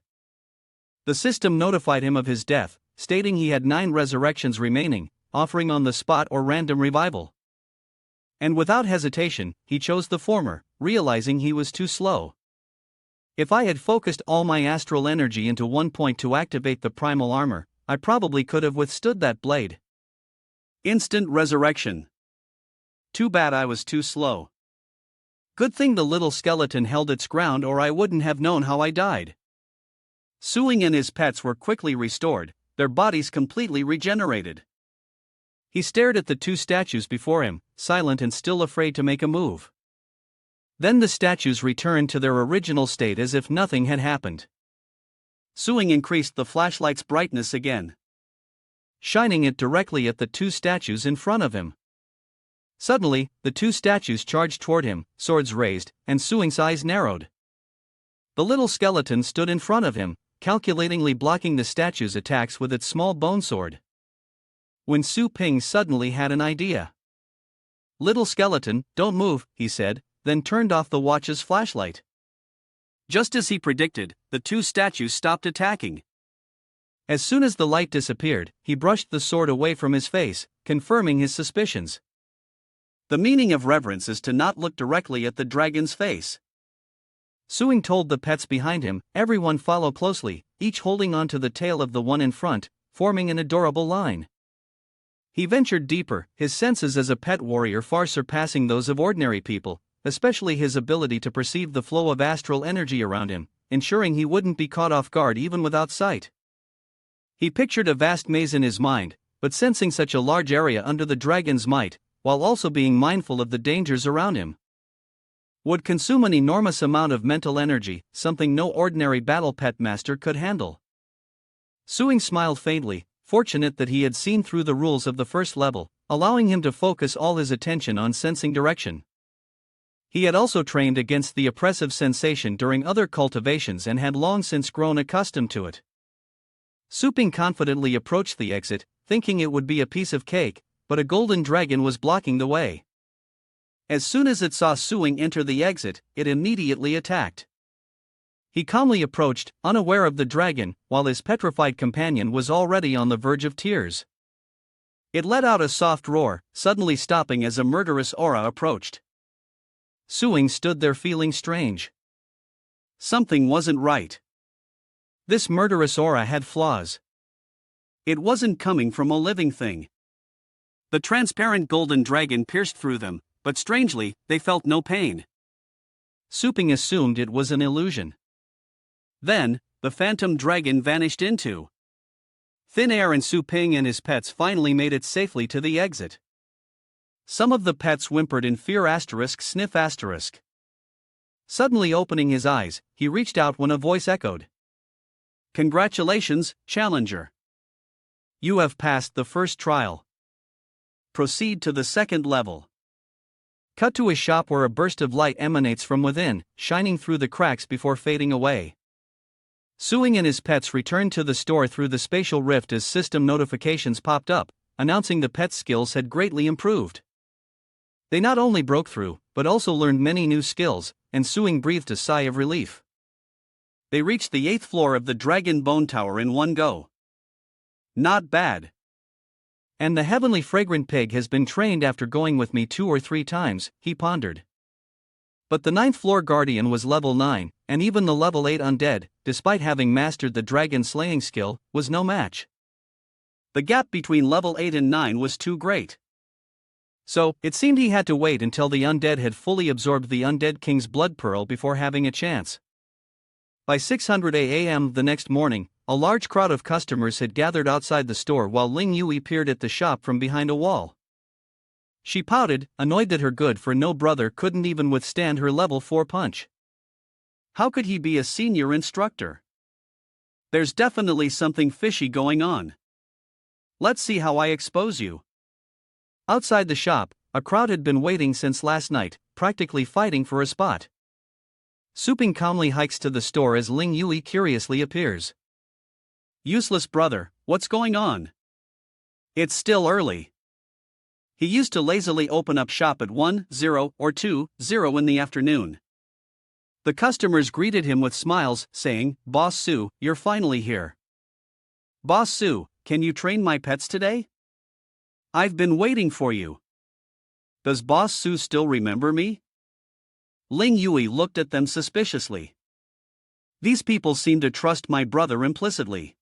Speaker 1: The system notified him of his death, stating he had 9 resurrections remaining, offering on the spot or random revival. And without hesitation, he chose the former, realizing he was too slow. If I had focused all my astral energy into one point to activate the primal armor, I probably could have withstood that blade.
Speaker 2: Instant resurrection. Too bad I was too slow.
Speaker 1: Good thing the little skeleton held its ground, or I wouldn't have known how I died.
Speaker 2: Suing and his pets were quickly restored, their bodies completely regenerated.
Speaker 1: He stared at the 2 statues before him, silent and still afraid to make a move. Then the statues returned to their original state as if nothing had happened.
Speaker 2: Suing increased the flashlight's brightness again,
Speaker 1: shining it directly at the 2 statues in front of him. Suddenly, the 2 statues charged toward him, swords raised, and Suing's eyes narrowed. The little skeleton stood in front of him, calculatingly blocking the statue's attacks with its small bone sword. When Su Ping suddenly had an idea. "Little skeleton, don't move," he said, then turned off the watch's flashlight.
Speaker 2: Just as he predicted, the 2 statues stopped attacking.
Speaker 1: As soon as the light disappeared, he brushed the sword away from his face, confirming his suspicions.
Speaker 2: The meaning of reverence is to not look directly at the dragon's face.
Speaker 1: Suing told the pets behind him, "Everyone follow closely," each holding onto the tail of the one in front, forming an adorable line. He ventured deeper, his senses as a pet warrior far surpassing those of ordinary people, especially his ability to perceive the flow of astral energy around him, ensuring he wouldn't be caught off guard even without sight. He pictured a vast maze in his mind, but sensing such a large area under the dragon's might, while also being mindful of the dangers around him, would consume an enormous amount of mental energy, something no ordinary battle pet master could handle. Suing smiled faintly, fortunate that he had seen through the rules of the first level, allowing him to focus all his attention on sensing direction. He had also trained against the oppressive sensation during other cultivations and had long since grown accustomed to it. Su Ping confidently approached the exit, thinking it would be a piece of cake, but a golden dragon was blocking the way. As soon as it saw Suing enter the exit, it immediately attacked. He calmly approached, unaware of the dragon, while his petrified companion was already on the verge of tears. It let out a soft roar, suddenly stopping as a murderous aura approached. Suing stood there feeling strange. Something wasn't right. This murderous aura had flaws.
Speaker 2: It wasn't coming from a living thing. The transparent golden dragon pierced through them, but strangely, they felt no pain.
Speaker 1: Su Ping assumed it was an illusion.
Speaker 2: Then, the phantom dragon vanished into thin air and Su Ping and his pets finally made it safely to the exit. Some of the pets whimpered in fear *sniff*. Suddenly opening his eyes, he reached out when a voice echoed. "Congratulations, Challenger. You have passed the first trial. Proceed to the second level." Cut to a shop where a burst of light emanates from within, shining through the cracks before fading away. Suing and his pets returned to the store through the spatial rift as system notifications popped up, announcing the pets' skills had greatly improved. They not only broke through, but also learned many new skills, and Suing breathed a sigh of relief. They reached the 8th floor of the Dragon Bone Tower in one go. Not bad. And the heavenly fragrant pig has been trained after going with me 2 or 3 times, he pondered. But the 9th floor guardian was level 9, and even the level 8 undead, despite having mastered the dragon slaying skill, was no match. The gap between level 8 and 9 was too great. So, it seemed he had to wait until the undead had fully absorbed the undead king's blood pearl before having a chance. By 600 a.m. the next morning,
Speaker 1: a large crowd of customers had gathered outside the store while Ling Yui peered at the shop from behind a wall. She pouted, annoyed that her good-for-no brother couldn't even withstand her level 4 punch. How could he be a senior instructor? There's definitely something fishy going on. Let's see how I expose you. Outside the shop, a crowd had been waiting since last night, practically fighting for a spot. Suping calmly hikes to the store as Ling Yui curiously appears. Useless brother, what's going on? It's still early. He used to lazily open up shop at 1:00 or 2:00 in the afternoon. The customers greeted him with smiles, saying, "Boss Su, you're finally here. Boss Su, can you train my pets today? I've been waiting for you." Does Boss Su still remember me? Ling Yui looked at them suspiciously. These people seem to trust my brother implicitly.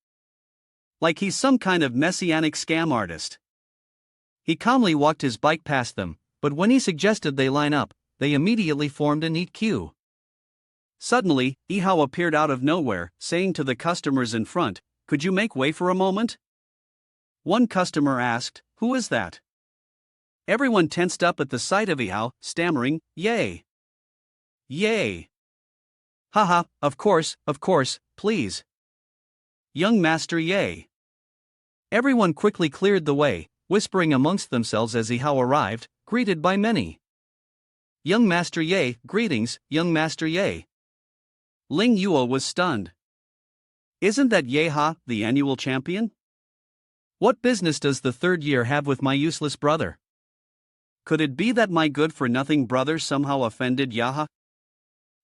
Speaker 1: Like he's some kind of messianic scam artist. He calmly walked his bike past them, but when he suggested they line up, they immediately formed a neat queue. Suddenly, Ihao appeared out of nowhere, saying to the customers in front, "Could you make way for a moment?" One customer asked, "Who is that?" Everyone tensed up at the sight of Ihao, stammering, "Yay! Yay! Haha, of course, please. Young Master Yay." Everyone quickly cleared the way, whispering amongst themselves as Ihao arrived, greeted by many. "Young Master Ye, greetings, young Master Ye." Ling Yuo was stunned. Isn't that Yeha, the annual champion? What business does the third year have with my useless brother? Could it be that my good-for-nothing brother somehow offended Yaha?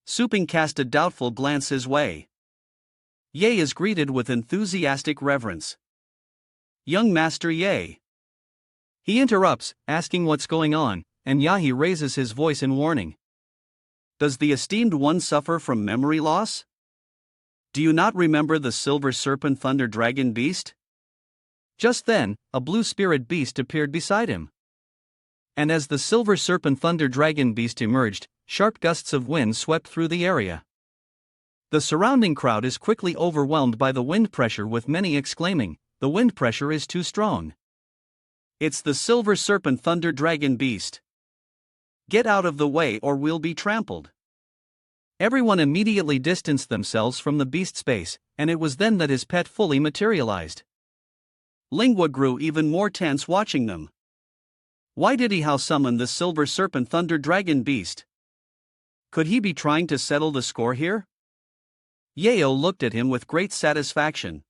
Speaker 1: Suping cast a doubtful glance his way. Ye is greeted with enthusiastic reverence. "Young Master Ye." He interrupts, asking what's going on, and Yahi raises his voice in warning. Does the esteemed one suffer from memory loss? Do you not remember the silver serpent thunder dragon beast? Just then, a blue spirit beast appeared beside him. And as the silver serpent thunder dragon beast emerged, sharp gusts of wind swept through the area. The surrounding crowd is quickly overwhelmed by the wind pressure, with many exclaiming, "The wind pressure is too strong. It's the silver serpent thunder dragon beast. Get out of the way or we'll be trampled." Everyone immediately distanced themselves from the beast's space, and it was then that his pet fully materialized. Lingwa grew even more tense watching them. Why did Ihao summon the silver serpent thunder dragon beast? Could he be trying to settle the score here? Yeo looked at him with great satisfaction.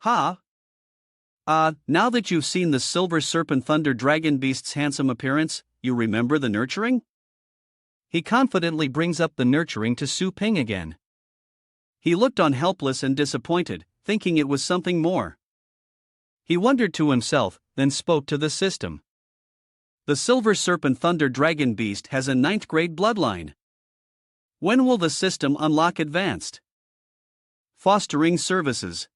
Speaker 1: "Ha! Now that you've seen the silver serpent thunder dragon beast's handsome appearance, you remember the nurturing?" He confidently brings up the nurturing to Su Ping again. He looked on helpless and disappointed, thinking it was something more. He wondered to himself, then spoke to the system. The silver serpent thunder dragon beast has a 9th grade bloodline. When will the system unlock advanced fostering services?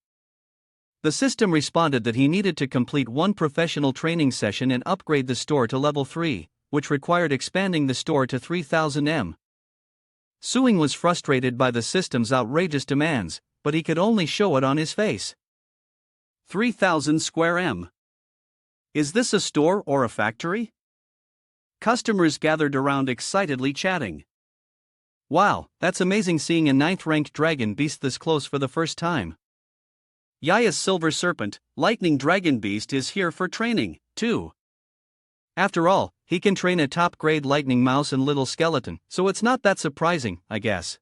Speaker 1: The system responded that he needed to complete one professional training session and upgrade the store to level 3, which required expanding the store to 3000 M. Suing was frustrated by the system's outrageous demands, but he could only show it on his face. 3000 square M. Is this a store or a factory? Customers gathered around excitedly chatting. Wow, that's amazing seeing a 9th-ranked dragon beast this close for the first time. Yaya's silver serpent, lightning dragon beast is here for training, too. After all, he can train a top-grade lightning mouse and little skeleton, so it's not that surprising, I guess.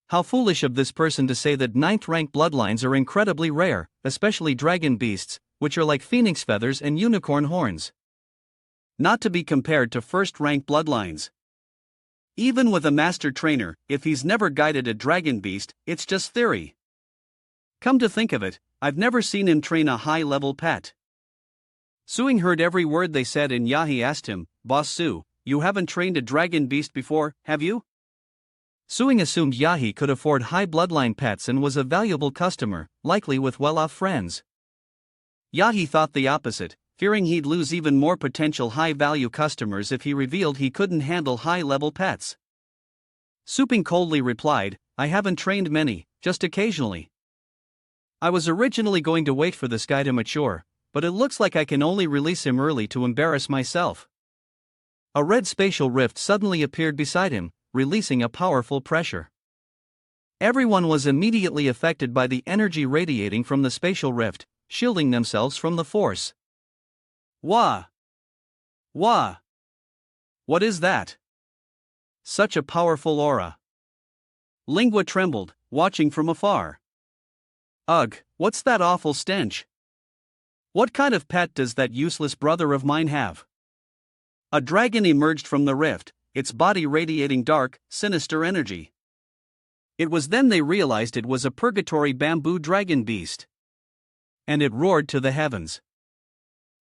Speaker 1: How foolish of this person to say that 9th-rank bloodlines are incredibly rare, especially dragon beasts, which are like phoenix feathers and unicorn horns. Not to be compared to 1st-rank bloodlines. Even with a master trainer, if he's never guided a dragon beast, it's just theory. Come to think of it, I've never seen him train a high-level pet. Suing heard every word they said, and Yahi asked him, "Boss Su, you haven't trained a dragon beast before, have you?" Suing assumed Yahi could afford high bloodline pets and was a valuable customer, likely with well-off friends. Yahi thought the opposite, fearing he'd lose even more potential high-value customers if he revealed he couldn't handle high-level pets. Suping coldly replied, "I haven't trained many, just occasionally. I was originally going to wait for this guy to mature, but it looks like I can only release him early to embarrass myself. A red spatial rift suddenly appeared beside him, releasing a powerful pressure. Everyone was immediately affected by the energy radiating from the spatial rift, shielding themselves from the force.
Speaker 2: Wah! Wah! What is that? Such a powerful aura. Lingua trembled, watching from afar. Ugh, what's that awful stench? What kind of pet does that useless brother of mine have? A dragon emerged from the rift, its body radiating dark, sinister energy. It was then they realized it was a purgatory bamboo dragon beast. And it roared to the heavens.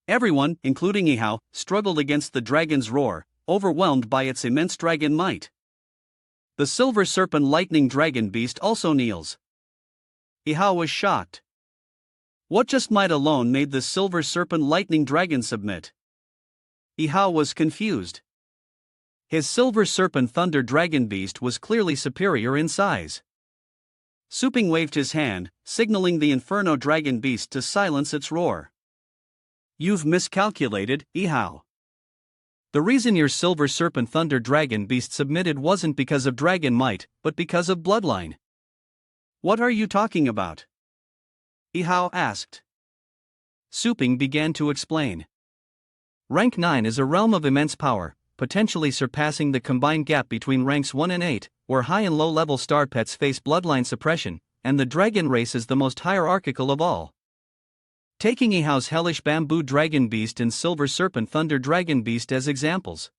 Speaker 2: Everyone, including Ihao, struggled against the dragon's roar, overwhelmed by its immense dragon might. The silver serpent lightning dragon beast also kneels. Ihao was shocked. What just might alone made the silver serpent lightning dragon submit? Ihao was confused. His silver serpent thunder dragon beast was clearly superior in size. Suping waved his hand, signaling the inferno dragon beast to silence its roar. You've miscalculated, Ihao. The reason your silver serpent thunder dragon beast submitted wasn't because of dragon might, but because of bloodline. What are you talking about? Ihao asked.
Speaker 1: Suping began to explain. Rank 9 is a realm of immense power, potentially surpassing the combined gap between ranks 1 and 8, where high and low level star pets face bloodline suppression, and the dragon race is the most hierarchical of all. Taking Ihao's hellish bamboo dragon beast and silver serpent thunder dragon beast as examples.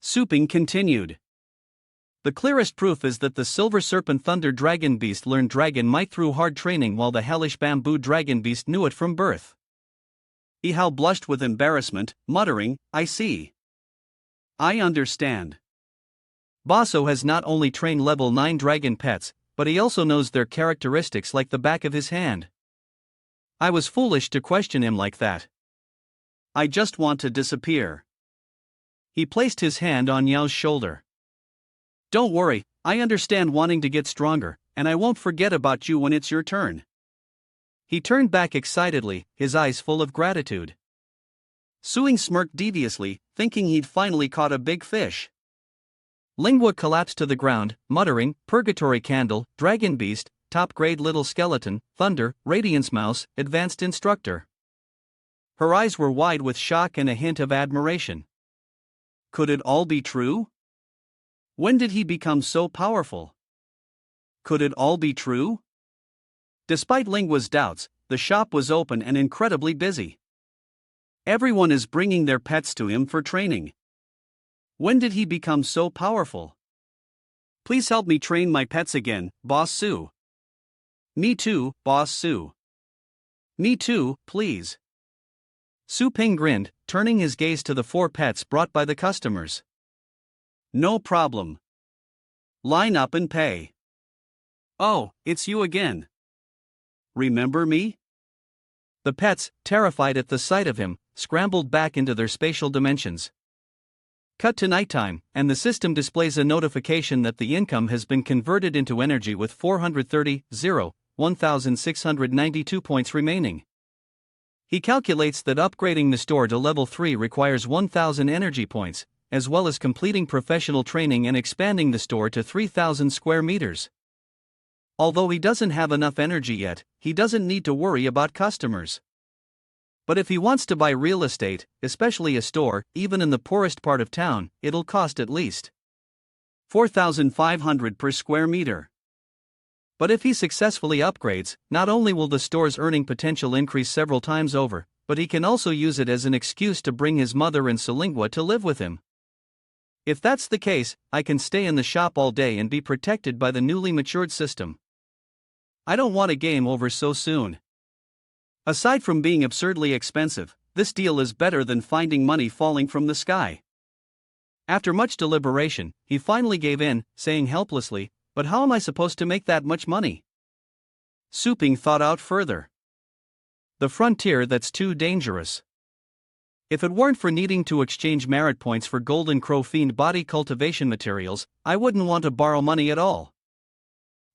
Speaker 2: Suping continued. The clearest proof is that the silver serpent thunder dragon beast learned dragon might through hard training, while the hellish bamboo dragon beast knew it from birth. Ihao blushed with embarrassment, muttering, I see. I understand.
Speaker 1: Baso has not only trained level 9 dragon pets, but he also knows their characteristics like the back of his hand. I was foolish to question him like that.
Speaker 2: I just want to disappear.
Speaker 1: He placed his hand on Yao's shoulder.
Speaker 2: Don't worry, I understand wanting to get stronger, and I won't forget about you when it's your turn.
Speaker 1: He turned back excitedly, his eyes full of gratitude.
Speaker 2: Suing smirked deviously, thinking he'd finally caught a big fish.
Speaker 1: Lingua collapsed to the ground, muttering, Purgatory Candle, Dragon Beast, Top-grade Little Skeleton, Thunder, Radiance Mouse, Advanced Instructor.
Speaker 2: Her eyes were wide with shock and a hint of admiration. Could it all be true? When did he become so powerful? Could it all be true? Despite Lingua's doubts, the shop was open and incredibly busy. Everyone is bringing their pets to him for training. When did he become so powerful? Please help me train my pets again, Boss Su.
Speaker 1: Me too, Boss Su.
Speaker 2: Me too, please.
Speaker 1: Su Ping grinned, turning his gaze to the 4 pets brought by the customers.
Speaker 2: No problem. Line up and pay. Oh, it's you again. Remember me?
Speaker 1: The pets, terrified at the sight of him, scrambled back into their spatial dimensions. Cut to nighttime, and the system displays a notification that the income has been converted into energy with 1,692 points remaining. He calculates that upgrading the store to level 3 requires 1,000 energy points, as well as completing professional training and expanding the store to 3,000 square meters. Although he doesn't have enough energy yet, he doesn't need to worry about customers. But if he wants to buy real estate, especially a store, even in the poorest part of town, it'll cost at least
Speaker 2: 4,500 per square meter.
Speaker 1: But if he successfully upgrades, not only will the store's earning potential increase several times over, but he can also use it as an excuse to bring his mother and Salingua to live with him. If that's the case, I can stay in the shop all day and be protected by the newly matured system. I don't want a game over so soon. Aside from being absurdly expensive, this deal is better than finding money falling from the sky. After much deliberation, he finally gave in, saying helplessly, But how am I supposed to make that much money?
Speaker 2: Suping thought out further.
Speaker 1: The frontier that's too dangerous. If it weren't for needing to exchange merit points for Golden Crow Fiend body cultivation materials, I wouldn't want to borrow money at all.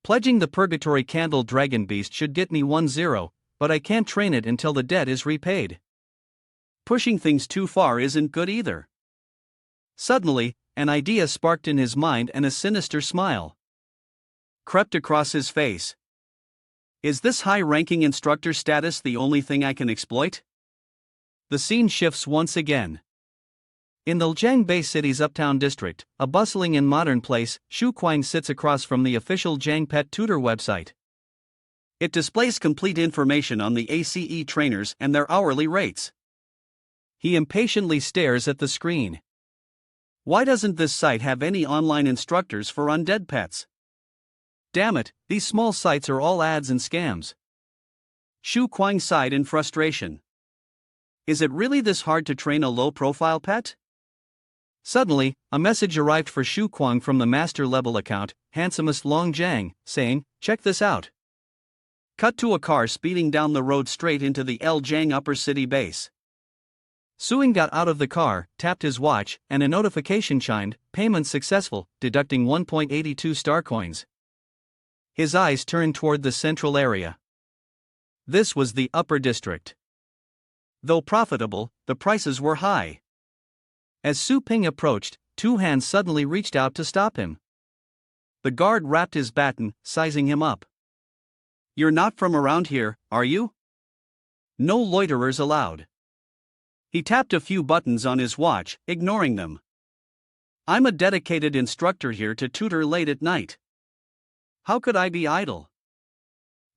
Speaker 1: Pledging the purgatory candle dragon beast should get me 1-0, but I can't train it until the debt is repaid.
Speaker 2: Pushing things too far isn't good either.
Speaker 1: Suddenly, an idea sparked in his mind and a sinister smile
Speaker 2: crept across his face. Is this high-ranking instructor status the only thing I can exploit?
Speaker 1: The scene shifts once again. In the Jiangbei City's uptown district, a bustling and modern place, Shu Kuang sits across from the official Jiang Pet Tutor website.
Speaker 2: It displays complete information on the ACE trainers and their hourly rates.
Speaker 1: He impatiently stares at the screen.
Speaker 2: Why doesn't this site have any online instructors for undead pets?
Speaker 1: Damn it, these small sites are all ads and scams.
Speaker 2: Shu Kuang sighed in frustration. Is it really this hard to train a low-profile pet?
Speaker 1: Suddenly, a message arrived for Shu Kuang from the master-level account, handsomest Long Jiang, saying, "Check this out."
Speaker 2: Cut to a car speeding down the road straight into the L Jiang Upper City base.
Speaker 1: Suing got out of the car, tapped his watch, and a notification chimed, "Payment successful, deducting 1.82 star coins." His eyes turned toward the central area. This was the upper district. Though profitable, the prices were high. As Su Ping approached, two hands suddenly reached out to stop him. The guard rapped his baton, sizing him up.
Speaker 2: "You're not from around here, are you?"
Speaker 1: "No loiterers allowed."
Speaker 2: He tapped a few buttons on his watch, ignoring them. "I'm a dedicated instructor here to tutor late at night. How could I be idle?"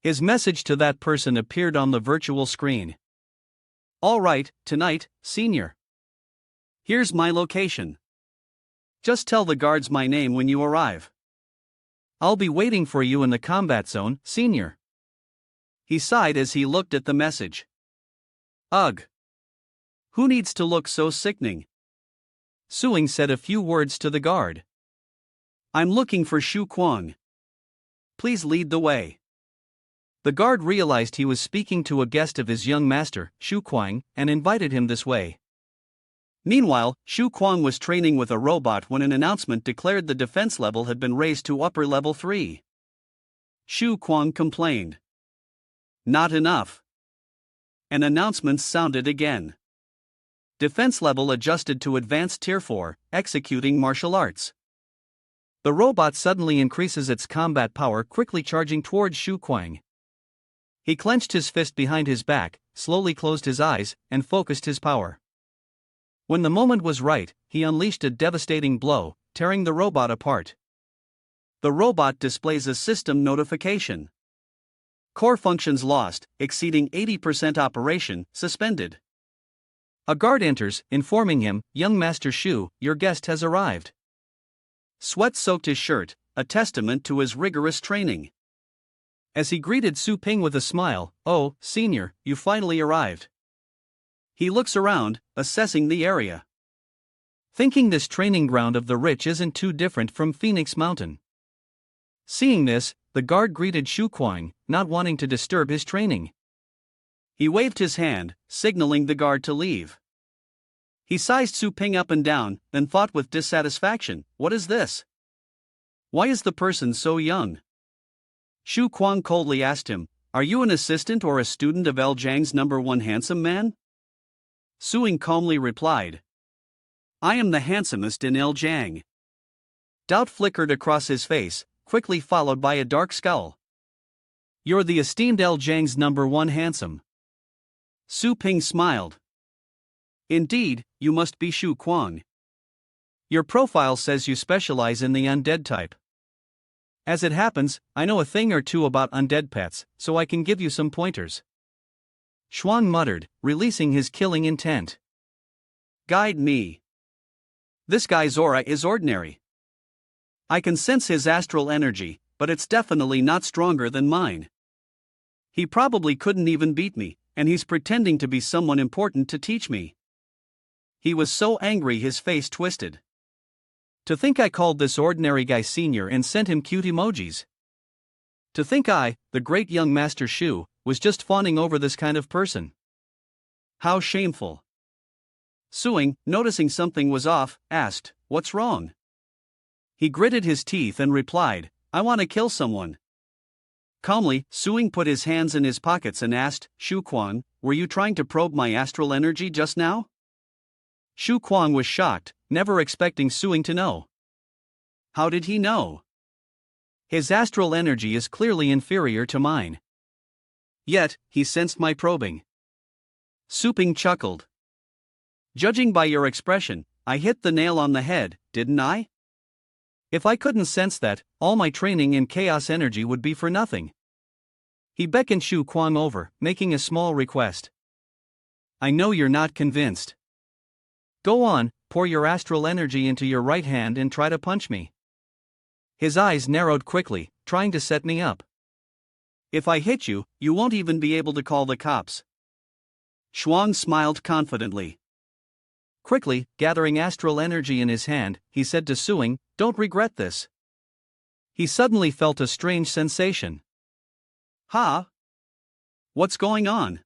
Speaker 1: His message to that person appeared on the virtual screen.
Speaker 2: "All right, tonight, senior. Here's my location. Just tell the guards my name when you arrive."
Speaker 1: "I'll be waiting for you in the combat zone, senior."
Speaker 2: He sighed as he looked at the message. Ugh. Who needs to look so sickening?
Speaker 1: Suing said a few words to the guard.
Speaker 2: "I'm looking for Shu Kuang. Please lead the way."
Speaker 1: The guard realized he was speaking to a guest of his young master, Shu Kuang, and invited him this way.
Speaker 2: Meanwhile, Shu Kuang was training with a robot when an announcement declared the defense level had been raised to upper level 3. Shu Kuang complained. Not enough. An announcement sounded again. Defense level adjusted to advanced tier 4, executing martial arts.
Speaker 1: The robot suddenly increases its combat power, quickly charging towards Shu Kuang. He clenched his fist behind his back, slowly closed his eyes, and focused his power. When the moment was right, he unleashed a devastating blow, tearing the robot apart.
Speaker 2: The robot displays a system notification. Core functions lost, exceeding 80% operation, suspended.
Speaker 1: A guard enters, informing him, "Young Master Shu, your guest has arrived."
Speaker 2: Sweat soaked his shirt, a testament to his rigorous training.
Speaker 1: As he greeted Su Ping with a smile, "Oh, senior, you finally arrived."
Speaker 2: He looks around, assessing the area.
Speaker 1: Thinking this training ground of the rich isn't too different from Phoenix Mountain. Seeing this, the guard greeted Shu Kuang, not wanting to disturb his training.
Speaker 2: He waved his hand, signaling the guard to leave. He sized Su Ping up and down, then thought with dissatisfaction, "What is this? Why is the person so young?" Shu Kuang coldly asked him, "Are you an assistant or a student of L Jiang's #1 handsome man?" Suing calmly replied, "I am the handsomest in L Jiang." Doubt flickered across his face, quickly followed by a dark scowl.
Speaker 1: "You're the esteemed L Jiang's #1 handsome."
Speaker 2: Su Ping smiled. "Indeed, you must be Shu Kuang.
Speaker 1: Your profile says you specialize in the undead type. As it happens, I know a thing or two about undead pets, so I can give you some pointers." Shuang muttered, releasing his killing intent.
Speaker 2: "Guide me. This guy's aura is ordinary. I can sense his astral energy, but it's definitely not stronger than mine. He probably couldn't even beat me, and he's pretending to be someone important to teach me." He was so angry his face twisted.
Speaker 1: "To think I called this ordinary guy senior and sent him cute emojis. To think I, the great young Master Shu, was just fawning over this kind of person.
Speaker 2: How shameful." Suing, noticing something was off, asked, "What's wrong?" He gritted his teeth and replied, "I want to kill someone. Calmly, Suing put his hands in his pockets and asked, Shu Kuang, were you trying to probe my astral energy just now? Shu Kuang was shocked, never expecting Suing to know. How did he know? His astral energy is clearly inferior to mine. Yet, he sensed my probing. Suping chuckled. Judging by your expression, I hit the nail on the head, didn't I? If I couldn't sense that, all my training in chaos energy would be for nothing. He beckoned Shu Kuang over, making a small request. I know you're not convinced. Go on, pour your astral energy into your right hand and try to punch me. His eyes narrowed quickly, trying to set me up. If I hit you, you won't even be able to call the cops. Shuang smiled confidently. Quickly, gathering astral energy in his hand, he said to Suing, don't regret this. He suddenly felt a strange sensation. Ha! What's going on?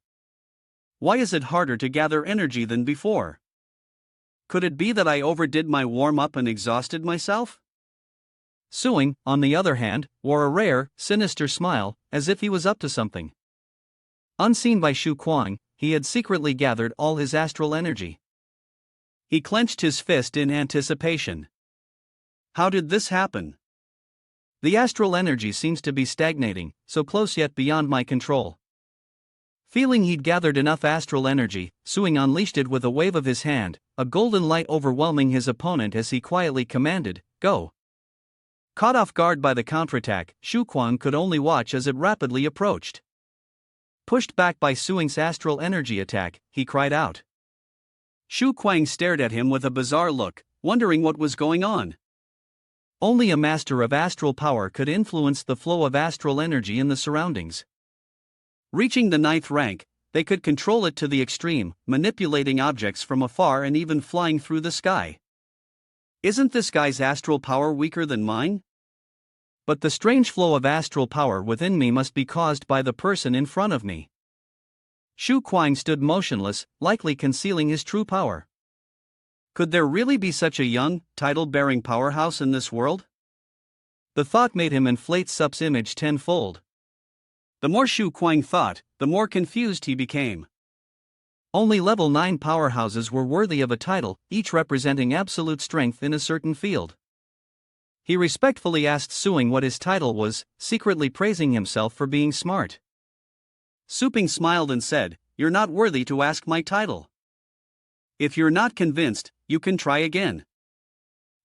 Speaker 2: Why is it harder to gather energy than before? Could it be that I overdid my warm-up and exhausted myself? Suing, on the other hand, wore a rare, sinister smile, as if he was up to something. Unseen by Shu Kuang, he had secretly gathered all his astral energy. He clenched his fist in anticipation. How did this happen? The astral energy seems to be stagnating, so close yet beyond my control. Feeling he'd gathered enough astral energy, Suing unleashed it with a wave of his hand, a golden light overwhelming his opponent as he quietly commanded, go. Caught off guard by the counterattack, Shu Kuang could only watch as it rapidly approached. Pushed back by Suing's astral energy attack, he cried out. Shu Kuang stared at him with a bizarre look, wondering what was going on. Only a master of astral power could influence the flow of astral energy in the surroundings. Reaching the 9th rank, they could control it to the extreme, manipulating objects from afar and even flying through the sky. Isn't this guy's astral power weaker than mine? But the strange flow of astral power within me must be caused by the person in front of me. Shu Kuang stood motionless, likely concealing his true power. Could there really be such a young, title-bearing powerhouse in this world? The thought made him inflate Sup's image tenfold. The more Shu Kuang thought, the more confused he became. Only level 9 powerhouses were worthy of a title, each representing absolute strength in a certain field. He respectfully asked Suing what his title was, secretly praising himself for being smart. Suping smiled and said, You're not worthy to ask my title. If you're not convinced, you can try again.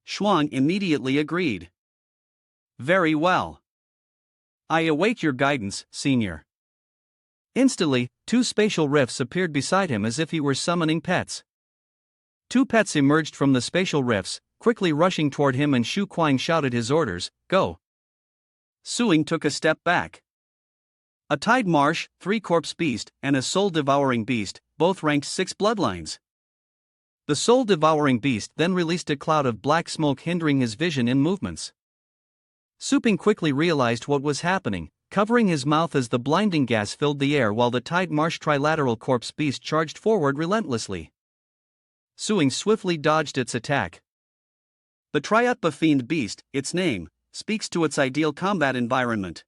Speaker 2: Shuang immediately agreed. Very well. I await your guidance, senior. Instantly, 2 spatial rifts appeared beside him as if he were summoning pets. 2 pets emerged from the spatial rifts, quickly rushing toward him, and Shu Kuang shouted his orders, go. Suing took a step back. A Tide Marsh, 3-corpse beast, and a soul-devouring beast, both ranked 6 bloodlines. The soul-devouring beast then released a cloud of black smoke hindering his vision and movements. Suping quickly realized what was happening, covering his mouth as the blinding gas filled the air while the Tide Marsh trilateral corpse beast charged forward relentlessly. Suing swiftly dodged its attack. The Triatpa Fiend beast, its name, speaks to its ideal combat environment.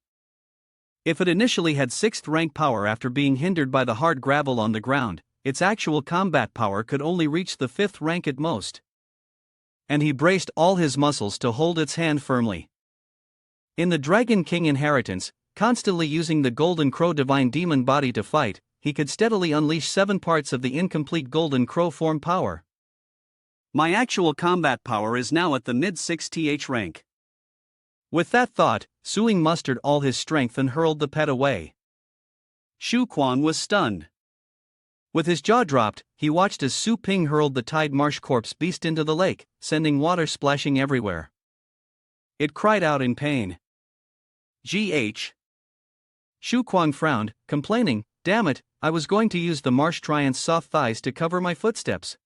Speaker 2: If it initially had 6th rank power after being hindered by the hard gravel on the ground, its actual combat power could only reach the 5th rank at most. And he braced all his muscles to hold its hand firmly. In the Dragon King inheritance, constantly using the Golden Crow divine demon body to fight, he could steadily unleash 7 parts of the incomplete Golden Crow form power. My actual combat power is now at the mid-6th rank. With that thought, Suing mustered all his strength and hurled the pet away. Shu Kuang was stunned. With his jaw dropped, he watched as Su Ping hurled the Tide Marsh corpse beast into the lake, sending water splashing everywhere. It cried out in pain. Gh. Shu Kuang frowned, complaining, damn it, I was going to use the marsh Triant's soft thighs to cover my footsteps.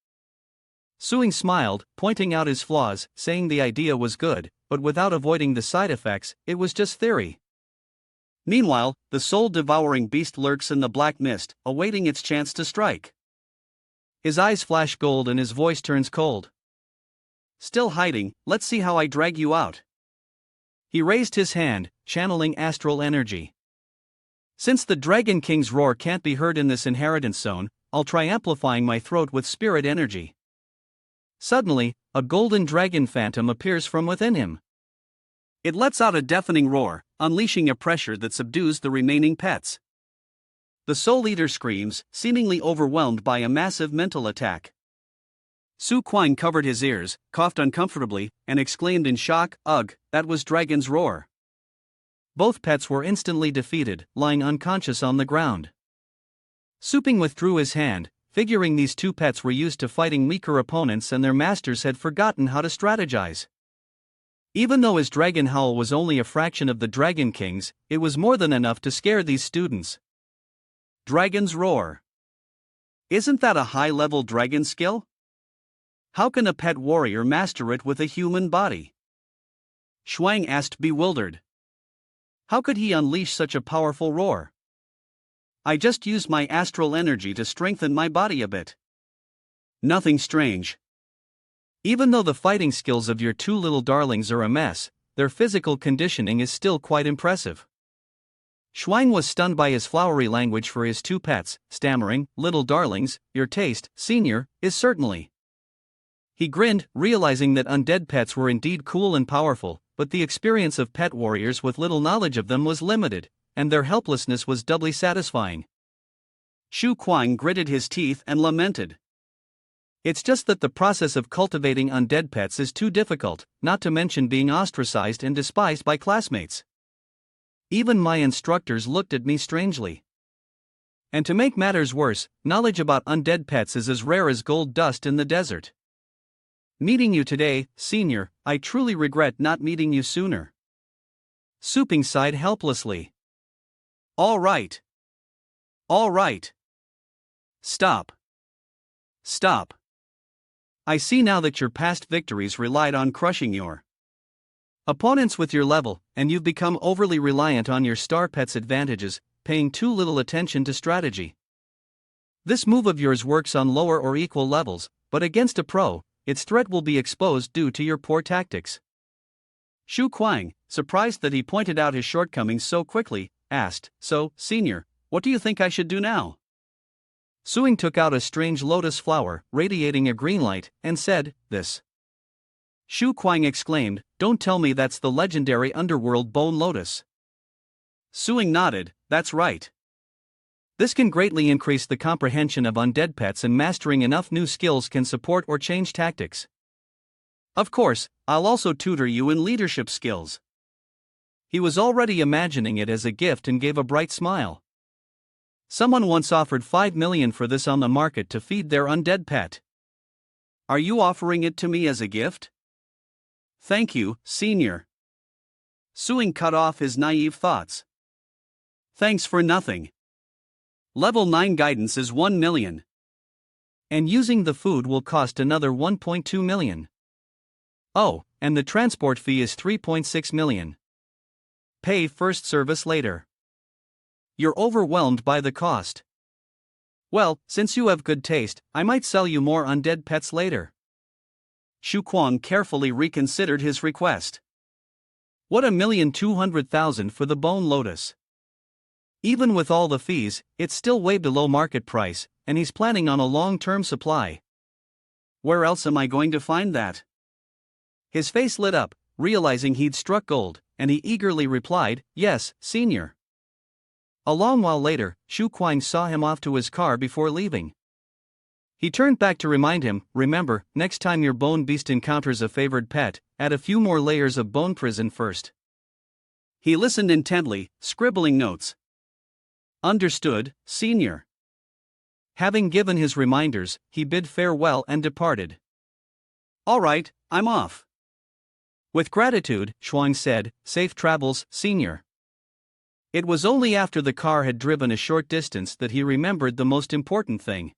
Speaker 2: Suing smiled, pointing out his flaws, saying the idea was good, but without avoiding the side effects, it was just theory. Meanwhile, the soul-devouring beast lurks in the black mist, awaiting its chance to strike. His eyes flash gold and his voice turns cold. Still hiding, let's see how I drag you out. He raised his hand, channeling astral energy.
Speaker 1: Since the Dragon King's roar can't be heard in this inheritance zone, I'll try amplifying my throat with spirit energy. Suddenly, a golden dragon phantom appears from within him. It lets out a deafening roar, unleashing a pressure that subdues the remaining pets. The Soul Eater screams, seemingly overwhelmed by a massive mental attack. Su Quang covered his ears, coughed uncomfortably, and exclaimed in shock, "Ugh, that was Dragon's roar." Both pets were instantly defeated, lying unconscious on the ground. Suping withdrew his hand, figuring these two pets were used to fighting weaker opponents and their masters had forgotten how to strategize. Even though his dragon howl was only a fraction of the Dragon King's, it was more than enough to scare these students. Dragon's roar. Isn't that a high-level dragon skill? How can a pet warrior master it with a human body? Shuang asked, bewildered. How could he unleash such a powerful roar? I just used my astral energy to strengthen my body a bit. Nothing strange. Even though the fighting skills of your two little darlings are a mess, their physical conditioning is still quite impressive. Shuang was stunned by his flowery language for his two pets, stammering, "Little darlings, your taste, senior, is certainly." He grinned, realizing that undead pets were indeed cool and powerful, but the experience of pet warriors with little knowledge of them was limited, and their helplessness was doubly satisfying. Shu Quang gritted his teeth and lamented. It's just that the process of cultivating undead pets is too difficult, not to mention being ostracized and despised by classmates. Even my instructors looked at me strangely. And to make matters worse, knowledge about undead pets is as rare as gold dust in the desert. Meeting you today, senior, I truly regret not meeting you sooner. Suping sighed helplessly. All right. All right. Stop. Stop. I see now that your past victories relied on crushing your opponents with your level, and you've become overly reliant on your star pet's advantages, paying too little attention to strategy. This move of yours works on lower or equal levels, but against a pro, its threat will be exposed due to your poor tactics. Shu Quang, surprised that he pointed out his shortcomings so quickly, asked, "So, senior, what do you think I should do now?" Suing took out a strange lotus flower, radiating a green light, and said, "This." Shu Quang exclaimed, "Don't tell me that's the legendary underworld bone lotus." Suing nodded, "That's right. This can greatly increase the comprehension of undead pets, and mastering enough new skills can support or change tactics. Of course, I'll also tutor you in leadership skills." He was already imagining it as a gift and gave a bright smile. Someone once offered 5 million for this on the market to feed their undead pet. Are you offering it to me as a gift? Thank you, senior. Suing cut off his naive thoughts. Thanks for nothing. Level 9 guidance is 1 million. And using the food will cost another 1.2 million. Oh, and the transport fee is 3.6 million. Pay first, service later. You're overwhelmed by the cost. Well, since you have good taste, I might sell you more undead pets later. Shu Quang carefully reconsidered his request. What, 1,200,000 for the bone lotus? Even with all the fees, it's still way below market price, and he's planning on a long-term supply. Where else am I going to find that? His face lit up, realizing he'd struck gold, and he eagerly replied, "Yes, senior." A long while later, Shu Quang saw him off to his car before leaving. He turned back to remind him, "Remember, next time your bone beast encounters a favored pet, add a few more layers of bone prison first." He listened intently, scribbling notes. Understood, senior. Having given his reminders, he bid farewell and departed. All right, I'm off. With gratitude, Shuang said, "Safe travels, senior." It was only after the car had driven a short distance that he remembered the most important thing.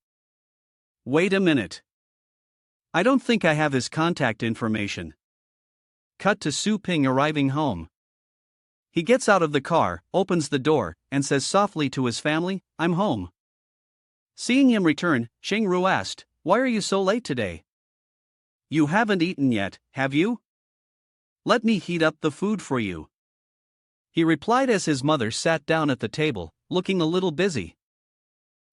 Speaker 1: Wait a minute. I don't think I have his contact information. Cut to Su Ping arriving home. He gets out of the car, opens the door, and says softly to his family, "I'm home." Seeing him return, Sheng Ru asked, "Why are you so late today? You haven't eaten yet, have you? Let me heat up the food for you." He replied as his mother sat down at the table,
Speaker 2: looking a little busy.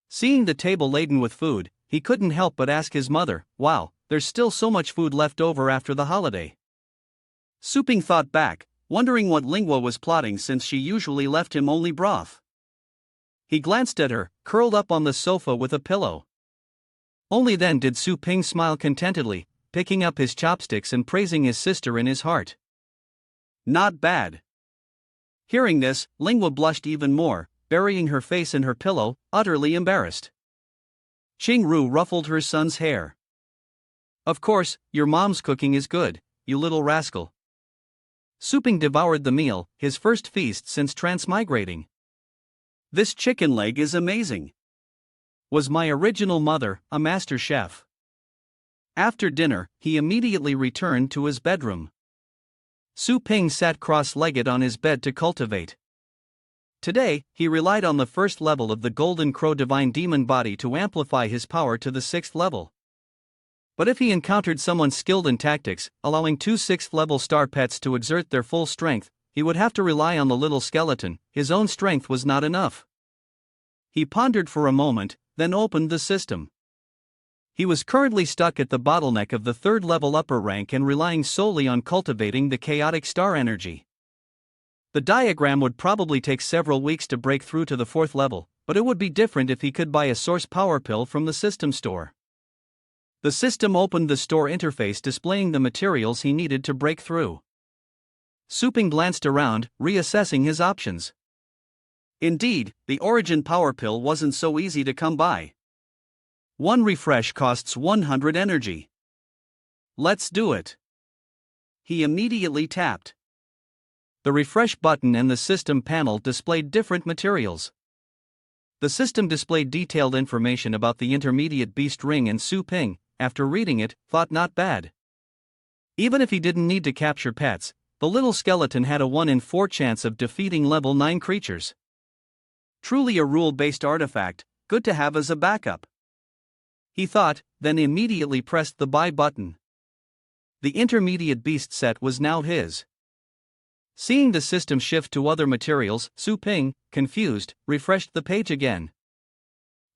Speaker 2: Seeing the table laden with food, he couldn't help but ask his mother, "Wow, there's still so much food left over after the holiday." Suping thought back, wondering what Lingua was plotting since she usually left him only broth. He glanced at her, curled up on the sofa with a pillow. Only then did Su Ping smile contentedly, picking up his chopsticks and praising his sister in his heart. "Not bad." Hearing this, Lingua blushed even more, burying her face in her pillow, utterly embarrassed. Qing Ru ruffled her son's hair. "Of course, your mom's cooking is good, you little rascal." Suping devoured the meal, his first feast since transmigrating. "This chicken leg is amazing. Was my original mother a master chef?" After dinner, he immediately returned to his bedroom. Su Ping sat cross-legged on his bed to cultivate. Today, he relied on the first level of the Golden Crow Divine Demon Body to amplify his power to the 6th level. But if he encountered someone skilled in tactics, allowing 2 6th-level star pets to exert their full strength, he would have to rely on the little skeleton. His own strength was not enough. He pondered for a moment, then opened the system. He was currently stuck at the bottleneck of the 3rd-level upper rank and relying solely on cultivating the chaotic star energy. The diagram would probably take several weeks to break through to the 4th level, but it would be different if he could buy a source power pill from the system store. The system opened the store interface displaying the materials he needed to break through. Suping glanced around, reassessing his options. Indeed, the origin power pill wasn't so easy to come by. One refresh costs 100 energy. Let's do it. He immediately tapped. The refresh button and the system panel displayed different materials. The system displayed detailed information about the intermediate beast ring, and Su Ping, after reading it, thought not bad. Even if he didn't need to capture pets, the little skeleton had a 1 in 4 chance of defeating level 9 creatures. Truly a rule-based artifact, good to have as a backup. He thought, then immediately pressed the buy button. The intermediate beast set was now his. Seeing the system shift to other materials, Su Ping, confused, refreshed the page again.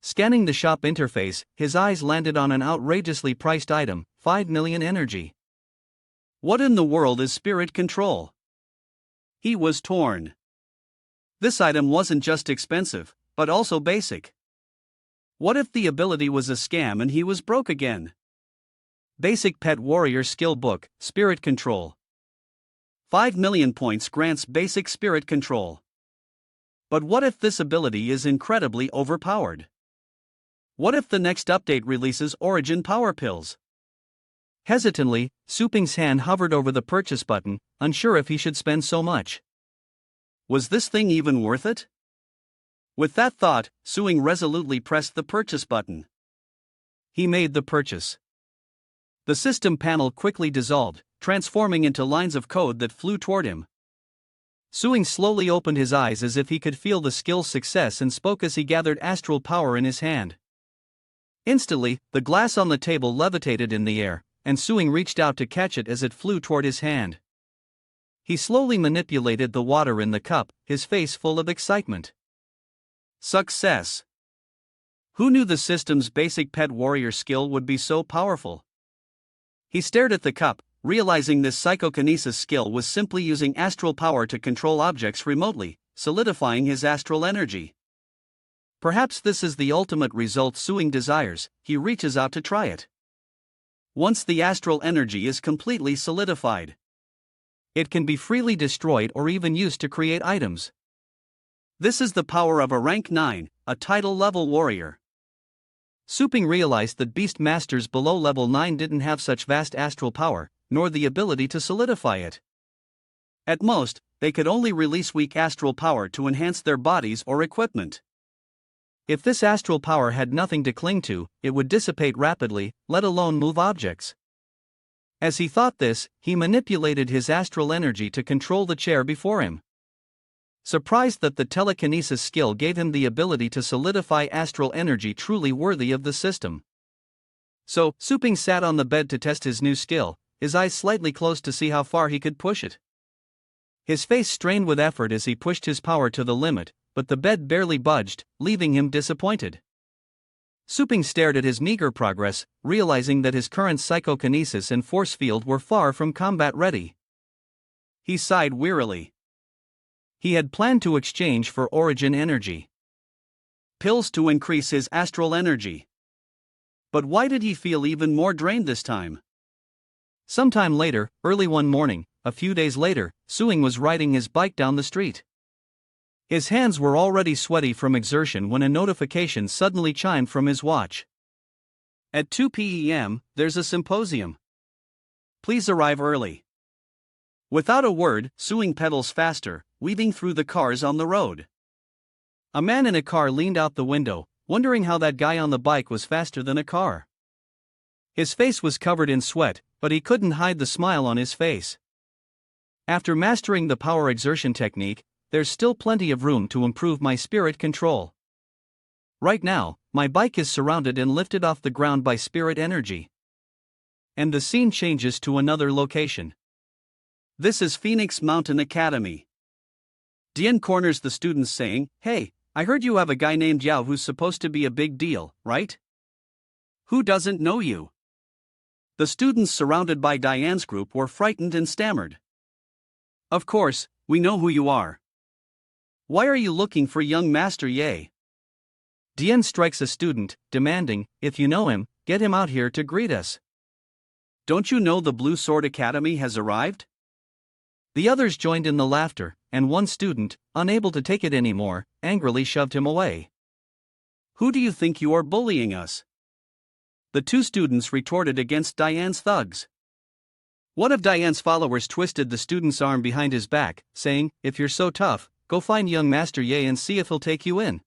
Speaker 2: Scanning the shop interface, his eyes landed on an outrageously priced item, 5 million energy. What in the world is spirit control? He was torn. This item wasn't just expensive, but also basic. What if the ability was a scam and he was broke again? Basic Pet Warrior Skill Book, Spirit Control. 5 million points grants basic spirit control. But what if this ability is incredibly overpowered? What if the next update releases origin power pills? Hesitantly, Suping's hand hovered over the purchase button, unsure if he should spend so much. Was this thing even worth it? With that thought, Suing resolutely pressed the purchase button. He made the purchase. The system panel quickly dissolved, transforming into lines of code that flew toward him. Suing slowly opened his eyes as if he could feel the skill's success and spoke as he gathered astral power in his hand. Instantly, the glass on the table levitated in the air, and Suing reached out to catch it as it flew toward his hand. He slowly manipulated the water in the cup, his face full of excitement. Success! Who knew the system's basic pet warrior skill would be so powerful? He stared at the cup, realizing this psychokinesis skill was simply using astral power to control objects remotely, solidifying his astral energy. Perhaps this is the ultimate result Suing desires. He reaches out to try it. Once the astral energy is completely solidified, it can be freely destroyed or even used to create items. This is the power of a rank 9, a title-level warrior. Suping realized that beast masters below level 9 didn't have such vast astral power, nor the ability to solidify it. At most, they could only release weak astral power to enhance their bodies or equipment. If this astral power had nothing to cling to, it would dissipate rapidly, let alone move objects. As he thought this, he manipulated his astral energy to control the chair before him. Surprised that the telekinesis skill gave him the ability to solidify astral energy truly worthy of the system. So, Suping sat on the bed to test his new skill, his eyes slightly closed to see how far he could push it. His face strained with effort as he pushed his power to the limit,
Speaker 1: but the bed barely budged, leaving him disappointed. Su Ping stared at his meager progress, realizing that his current psychokinesis and force field were far from combat ready. He sighed wearily. He had planned to exchange for origin energy pills to increase his astral energy. But why did he feel even more drained this time? Sometime later, early one morning, a few days later, Suing was riding his bike down the street. His hands were already sweaty from exertion when a notification suddenly chimed from his watch. At 2 p.m., there's a symposium. Please arrive early. Without a word, Suing pedals faster, weaving through the cars on the road. A man in a car leaned out the window, wondering how that guy on the bike was faster than a car. His face was covered in sweat, but he couldn't hide the smile on his face. After mastering the power exertion technique, there's still plenty of room to improve my spirit control. Right now, my bike is surrounded and lifted off the ground by spirit energy. And the scene changes to another location. This is Phoenix Mountain Academy. Dian corners the students saying, "Hey, I heard you have a guy named Yao who's supposed to be a big deal, right? Who doesn't know you?" The students surrounded by Diane's group were frightened and stammered. "Of course, we know who you are. Why are you looking for young Master Ye?" Dian strikes a student, demanding, "If you know him, get him out here to greet us. Don't you know the Blue Sword Academy has arrived?" The others joined in the laughter, and one student, unable to take it anymore, angrily shoved him away. "Who do you think you are bullying us?" The two students retorted against Diane's thugs. One of Diane's followers twisted the student's arm behind his back, saying, "If you're so tough, go find young Master Ye and see if he'll take you in."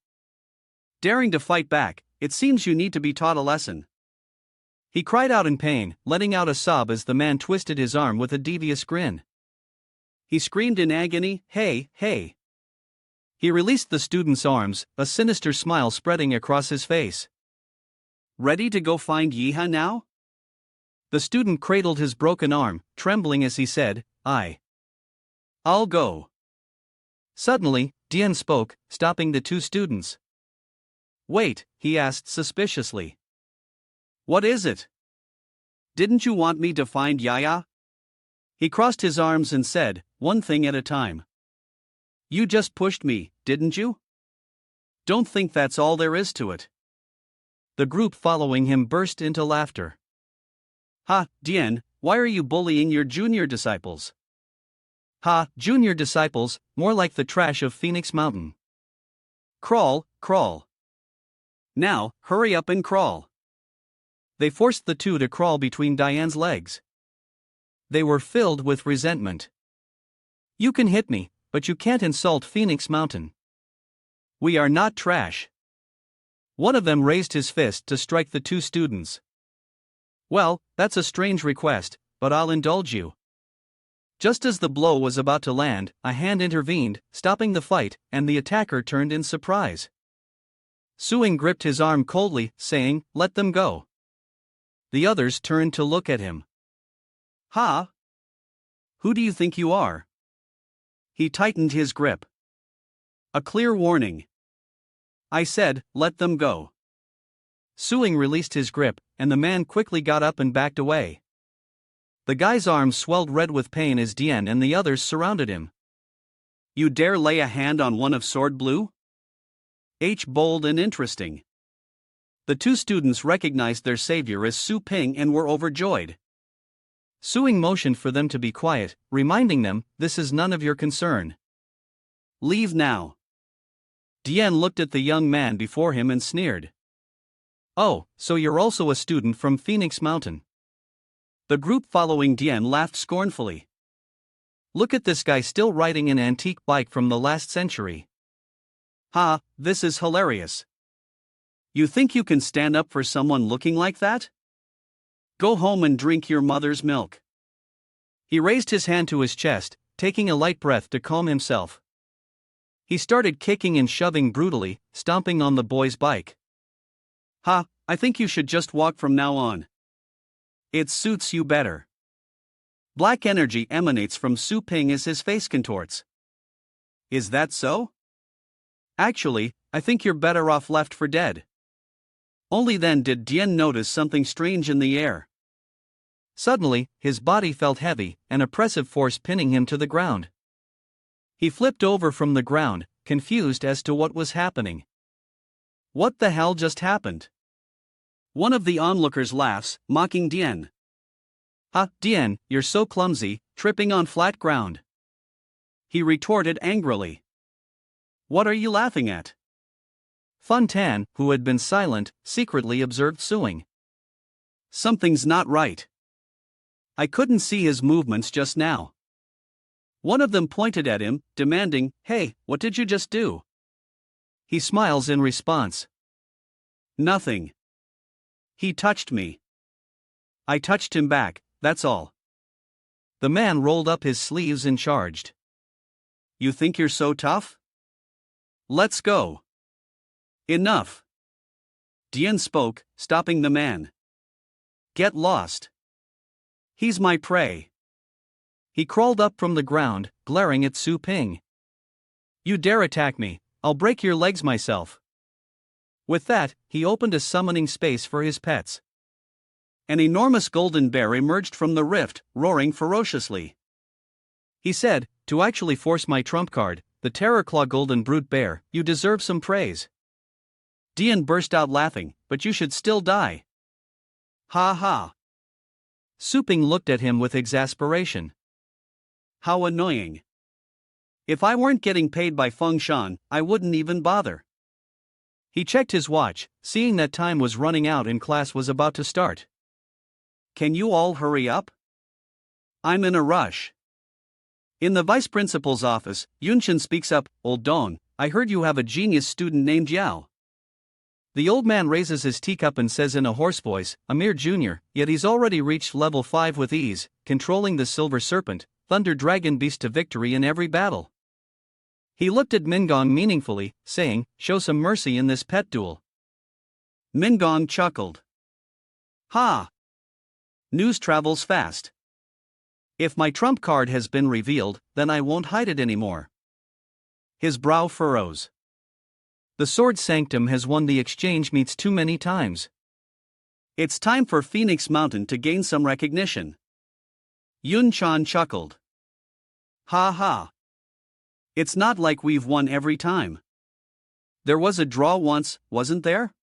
Speaker 1: Daring to fight back, it seems you need to be taught a lesson. He cried out in pain, letting out a sob as the man twisted his arm with a devious grin. He screamed in agony, "Hey, hey!" He released the student's arms, a sinister smile spreading across his face. "Ready to go find Yiha now?" The student cradled his broken arm, trembling as he said, I'll go." Suddenly, Dian spoke, stopping the two students. "Wait," he asked suspiciously. "What is it? Didn't you want me to find Yaya?" He crossed his arms and said, "One thing at a time. You just pushed me, didn't you? Don't think that's all there is to it." The group following him burst into laughter. "Ha, Dian, why are you bullying your junior disciples?" "Ha, junior disciples, more like the trash of Phoenix Mountain. Crawl, crawl. Now, hurry up and crawl." They forced the two to crawl between Diane's legs. They were filled with resentment. "You can hit me, but you can't insult Phoenix Mountain. We are not trash." One of them raised his fist to strike the two students. "Well, that's a strange request, but I'll indulge you." Just as the blow was about to land, a hand intervened, stopping the fight, and the attacker turned in surprise. Suing gripped his arm coldly, saying, "Let them go." The others turned to look at him. "Ha? Who do you think you are?" He tightened his grip. "A clear warning. I said, let them go." Suing released his grip, and the man quickly got up and backed away. The guy's arms swelled red with pain as Dian and the others surrounded him. "You dare lay a hand on one of Sword Blue? Bold and interesting." The two students recognized their savior as Su Ping and were overjoyed. Suing motioned for them to be quiet, reminding them, "This is none of your concern. Leave now." Dian looked at the young man before him and sneered. "Oh, so you're also a student from Phoenix Mountain." The group following Dian laughed scornfully. "Look at this guy still riding an antique bike from the last century. Ha, this is hilarious. You think you can stand up for someone looking like that? Go home and drink your mother's milk." He raised his hand to his chest, taking a light breath to calm himself. He started kicking and shoving brutally, stomping on the boy's bike. "Ha, I think you should just walk from now on. It suits you better." Black energy emanates from Su Ping as his face contorts. "Is that so?"
Speaker 2: Actually, I think you're better off left for dead. Only then did Dian notice something strange in the air.
Speaker 1: Suddenly, his body felt heavy, an oppressive force pinning him to the ground. He flipped over from the ground, confused as to what was happening.
Speaker 2: What the hell just happened? One of the onlookers laughs, mocking Dian.
Speaker 1: Ah, Dian, you're so clumsy, tripping on flat ground.
Speaker 2: He retorted angrily. What are you laughing at?
Speaker 1: Fun Tan, who had been silent, secretly observed Suing.
Speaker 2: Something's not right. I couldn't see his movements just now. One of them pointed at him, demanding, "Hey, what did you just do?"
Speaker 1: He smiles in response.
Speaker 2: Nothing. He touched me. I touched him back, that's all.
Speaker 1: The man rolled up his sleeves and charged.
Speaker 2: You think you're so tough? Let's go. Enough. Dian spoke, stopping the man. Get lost. He's my prey.
Speaker 1: He crawled up from the ground, glaring at Su Ping. You dare attack me, I'll break your legs myself. With that, he opened a summoning space for his pets.
Speaker 2: An enormous golden bear emerged from the rift, roaring ferociously.
Speaker 1: He said, to actually force my trump card, the Terror Claw Golden Brute Bear, you deserve some praise.
Speaker 2: Dian burst out laughing, but you should still die. Ha ha.
Speaker 1: Su Ping looked at him with exasperation.
Speaker 2: How annoying. If I weren't getting paid by Feng Shan, I wouldn't even bother.
Speaker 1: He checked his watch, seeing that time was running out and class was about to start.
Speaker 2: Can you all hurry up? I'm in a rush. In the vice principal's office, Yunshin speaks up, Old Dong, I heard you have a genius student named Yao.
Speaker 1: The old man raises his teacup and says in a hoarse voice, a mere junior, yet he's already reached level 5 with ease, controlling the Silver Serpent, Thunder Dragon Beast to victory in every battle. He looked at Mingong meaningfully, saying, show some mercy in this pet duel.
Speaker 2: Mingong chuckled. Ha! News travels fast. If my trump card has been revealed, then I won't hide it anymore. His brow furrows.
Speaker 1: The Sword Sanctum has won the exchange meets too many times.
Speaker 2: It's time for Phoenix Mountain to gain some recognition. Yun Chan chuckled. Ha ha. It's not like we've won every time. There was a draw once, wasn't there?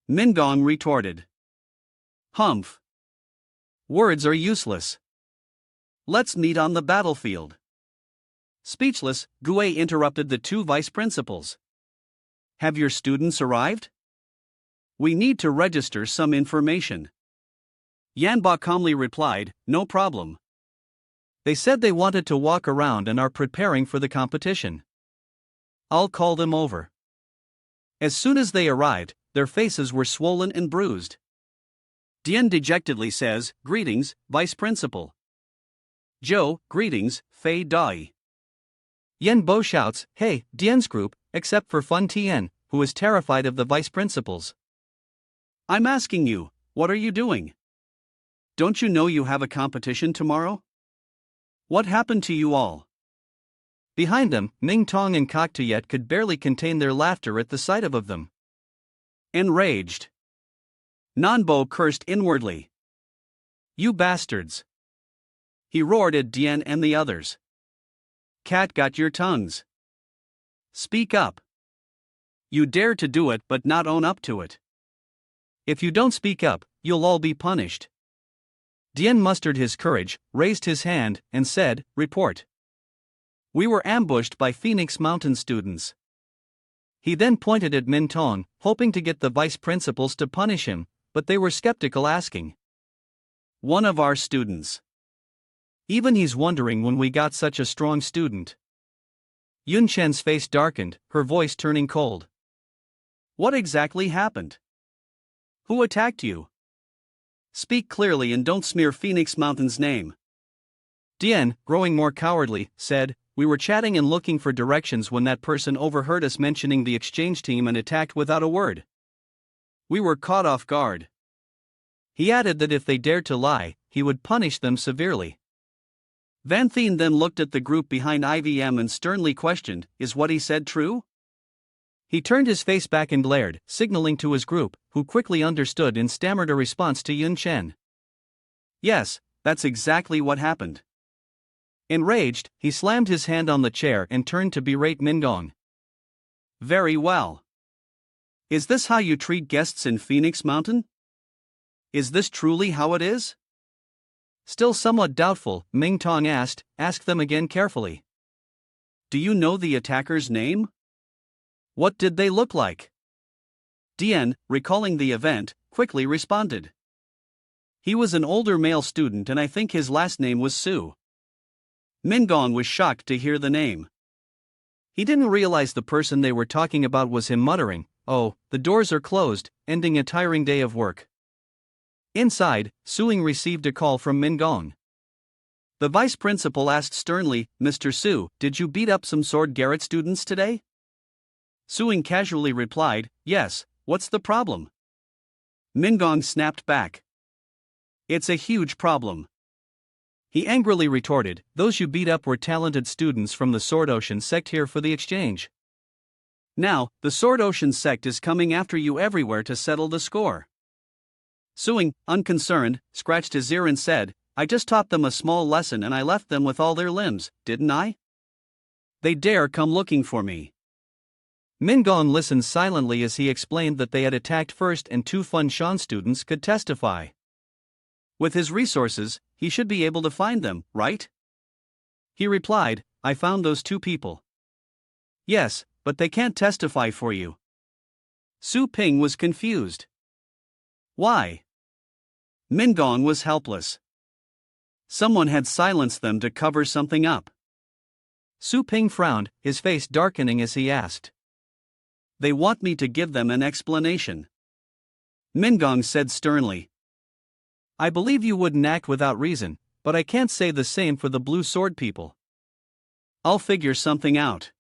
Speaker 2: Mingong retorted. Humph. Words are useless. Let's meet on the battlefield. Speechless, Gue interrupted the two vice principals. Have your students arrived? We need to register some information. Yanba calmly replied, no problem.
Speaker 1: They said they wanted to walk around and are preparing for the competition. I'll call them over. As soon as they arrived, their faces were swollen and bruised.
Speaker 2: Dian dejectedly says, greetings, vice principal. Joe, greetings, Fei Dai.
Speaker 1: Yen Bo shouts, hey, Dian's group, except for Fun Tien, who is terrified of the vice principals.
Speaker 2: I'm asking you, what are you doing? Don't you know you have a competition tomorrow? What happened to you all?
Speaker 1: Behind them, Ming Tong and Kok Tuyet could barely contain their laughter at the sight of them.
Speaker 2: Enraged, Nanbo cursed inwardly. You bastards! He roared at Dian and the others. Cat got your tongues. Speak up. You dare to do it but not own up to it.
Speaker 1: If you don't speak up, you'll all be punished. Dian mustered his courage, raised his hand, and said, report. We were ambushed by Phoenix Mountain students. He then pointed at Min Tong, hoping to get the vice principals to punish him, but they were skeptical, asking. One of our students. Even he's wondering when we got such a strong student. Yun Chen's face darkened, her voice turning cold. What exactly happened? Who attacked you? Speak clearly and don't smear Phoenix Mountain's name. Dian, growing more cowardly, said, we were chatting and looking for directions when that person overheard us mentioning the exchange team and attacked without a word. We were caught off guard. He added that if they dared to lie, he would punish them severely. Van Thien then looked at the group behind IVM and sternly questioned, is what he said true? He turned his face back and glared, signaling to his group, who quickly understood and stammered a response to Yun Chen.
Speaker 2: Yes, that's exactly what happened.
Speaker 1: Enraged, he slammed his hand on the chair and turned to berate Mingong.
Speaker 2: Very well. Is this how you treat guests in Phoenix Mountain? Is this truly how it is?
Speaker 1: Still somewhat doubtful, Ming Tong asked them again carefully.
Speaker 2: Do you know the attacker's name? What did they look like? Dian, recalling the event, quickly responded. He was an older male student and I think his last name was Su. Mingong was shocked to hear the name.
Speaker 1: He didn't realize the person they were talking about was him, muttering, "Oh, the doors are closed," ending a tiring day of work. Inside, Suing received a call from Mingong.
Speaker 2: The vice principal asked sternly, "Mr. Su, did you beat up some Sword Garret students today?" Suing casually replied, "Yes, what's the problem?" Mingong snapped back. "It's a huge problem."
Speaker 1: He angrily retorted, "Those you beat up were talented students from the Sword Ocean sect here for the exchange.
Speaker 2: Now, the Sword Ocean sect is coming after you everywhere to settle the score." Suing, unconcerned, scratched his ear and said, "I just taught them a small lesson and I left them with all their limbs, didn't I? They dare come looking for me."
Speaker 1: Mingong listened silently as he explained that they had attacked first and two Fun Shan students could testify.
Speaker 2: With his resources, he should be able to find them, right? He replied, "I found those two people." "Yes, but they can't testify for you." Su Ping was confused. Why? Mingong was helpless. Someone had silenced them to cover something up.
Speaker 1: Su Ping frowned, his face darkening as he asked.
Speaker 2: "They want me to give them an explanation." Mingong said sternly.
Speaker 1: "I believe you wouldn't act without reason, but I can't say the same for the Blue Sword people."
Speaker 2: "I'll figure something out."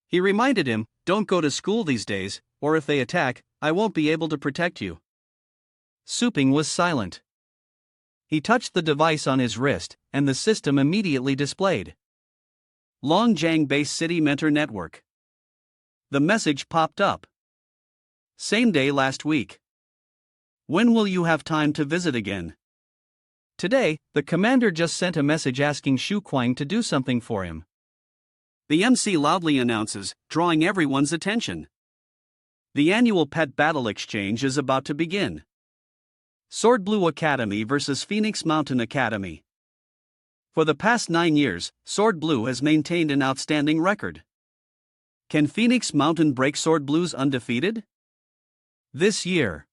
Speaker 2: He reminded him, "Don't go to school these days, or if they attack, I won't be able to protect you."
Speaker 1: Su Ping was silent. He touched the device on his wrist, and the system immediately displayed.
Speaker 2: Longjiang Base City Mentor Network. The message popped up. Same day last week. When will you have time to visit again?
Speaker 1: Today, the commander just sent a message asking Xu Kuang to do something for him.
Speaker 2: The MC loudly announces, drawing everyone's attention. The annual pet battle exchange is about to begin. Sword Blue Academy versus Phoenix Mountain Academy. For the past 9 years, Sword Blue has maintained an outstanding record. Can Phoenix Mountain break Sword Blue's undefeated? This year.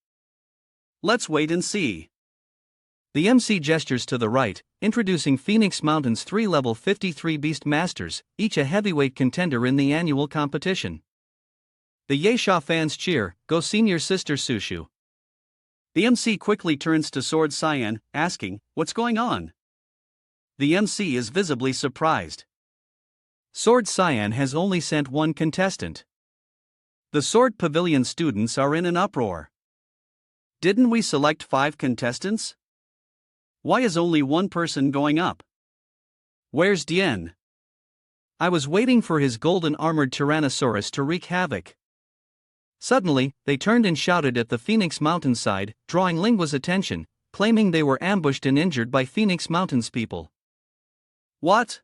Speaker 2: Let's wait and see.
Speaker 1: The MC gestures to the right, introducing Phoenix Mountain's 3 level 53 Beast Masters, each a heavyweight contender in the annual competition. The Yeisha fans cheer, "Go senior sister Sushu." The MC quickly turns to Sword Cyan, asking, "What's going on?" The MC is visibly surprised. Sword Cyan has only sent one contestant. The Sword Pavilion students are in an uproar. Didn't we select 5 contestants? Why is only one person going up? Where's Dian? I was waiting for his golden armored Tyrannosaurus to wreak havoc. Suddenly, they turned and shouted at the Phoenix Mountainside, drawing Linghua's attention, claiming they were ambushed and injured by Phoenix Mountain's people. What?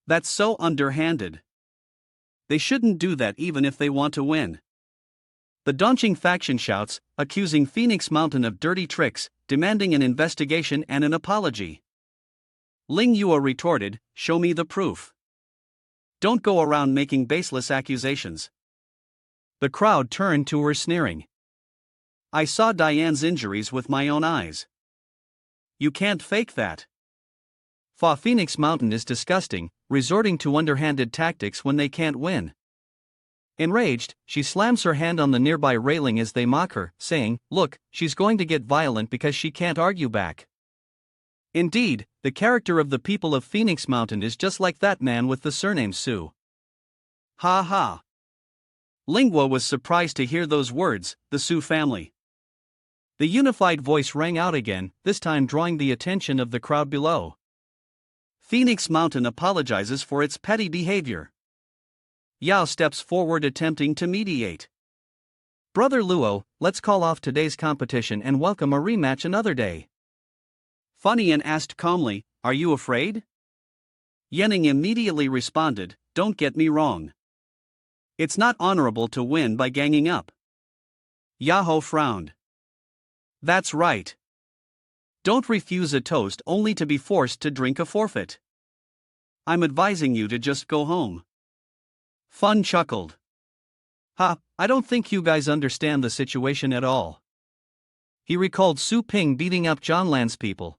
Speaker 1: That's so underhanded. They shouldn't do that even if they want to win. The Donqing faction shouts, accusing Phoenix Mountain of dirty tricks, demanding an investigation and an apology. Linghua retorted, "Show me the proof. Don't go around making baseless accusations." The crowd turned to her sneering. "I saw Diane's injuries with my own eyes. You can't fake that." Fa Phoenix Mountain is disgusting, resorting to underhanded tactics when they can't win. Enraged, she slams her hand on the nearby railing as they mock her, saying, "Look, she's going to get violent because she can't argue back." Indeed, the character of the people of Phoenix Mountain is just like that man with the surname Su. Ha ha. Linghua was surprised to hear those words, the Su family. The unified voice rang out again, this time drawing the attention of the crowd below. Phoenix Mountain apologizes for its petty behavior.
Speaker 2: Yao steps forward attempting to mediate.
Speaker 1: Brother Luo, let's call off today's competition and welcome a rematch another day.
Speaker 2: Funny asked calmly, are you afraid? Yening immediately responded, don't get me wrong. It's not honorable to win by ganging up. Yahoo frowned. That's right. Don't refuse a toast only to be forced to drink a forfeit. I'm advising you to just go home. Fun chuckled.
Speaker 1: Ha, I don't think you guys understand the situation at all. He recalled Su Ping beating up John Lan's people.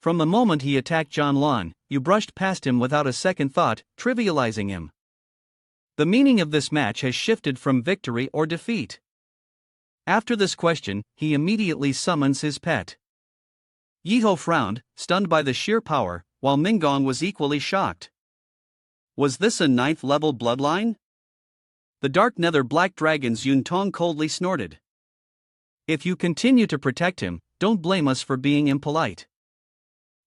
Speaker 1: From the moment he attacked John Lan, you brushed past him without a second thought, trivializing him. The meaning of this match has shifted from victory or defeat. After this question, he immediately summons his pet. Yiho frowned, stunned by the sheer power, while Minggong was equally shocked. Was this a 9th level bloodline? The dark nether black dragon's Yun Tong coldly snorted. If you continue to protect him, don't blame us for being impolite.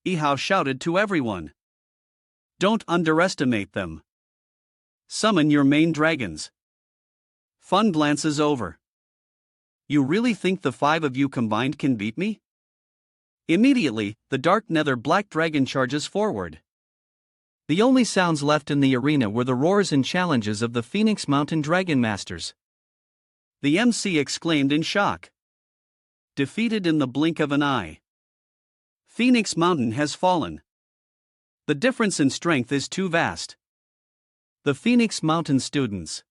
Speaker 2: Yihao shouted to everyone. Don't underestimate them. Summon your main dragons. Fun glances over. You really think the 5 of you combined can beat me? Immediately, the dark nether black dragon charges forward.
Speaker 1: The only sounds left in the arena were the roars and challenges of the Phoenix Mountain Dragon Masters.
Speaker 2: The MC exclaimed in shock. Defeated in the blink of an eye. Phoenix Mountain has fallen. The difference in strength is too vast.
Speaker 1: The Phoenix Mountain students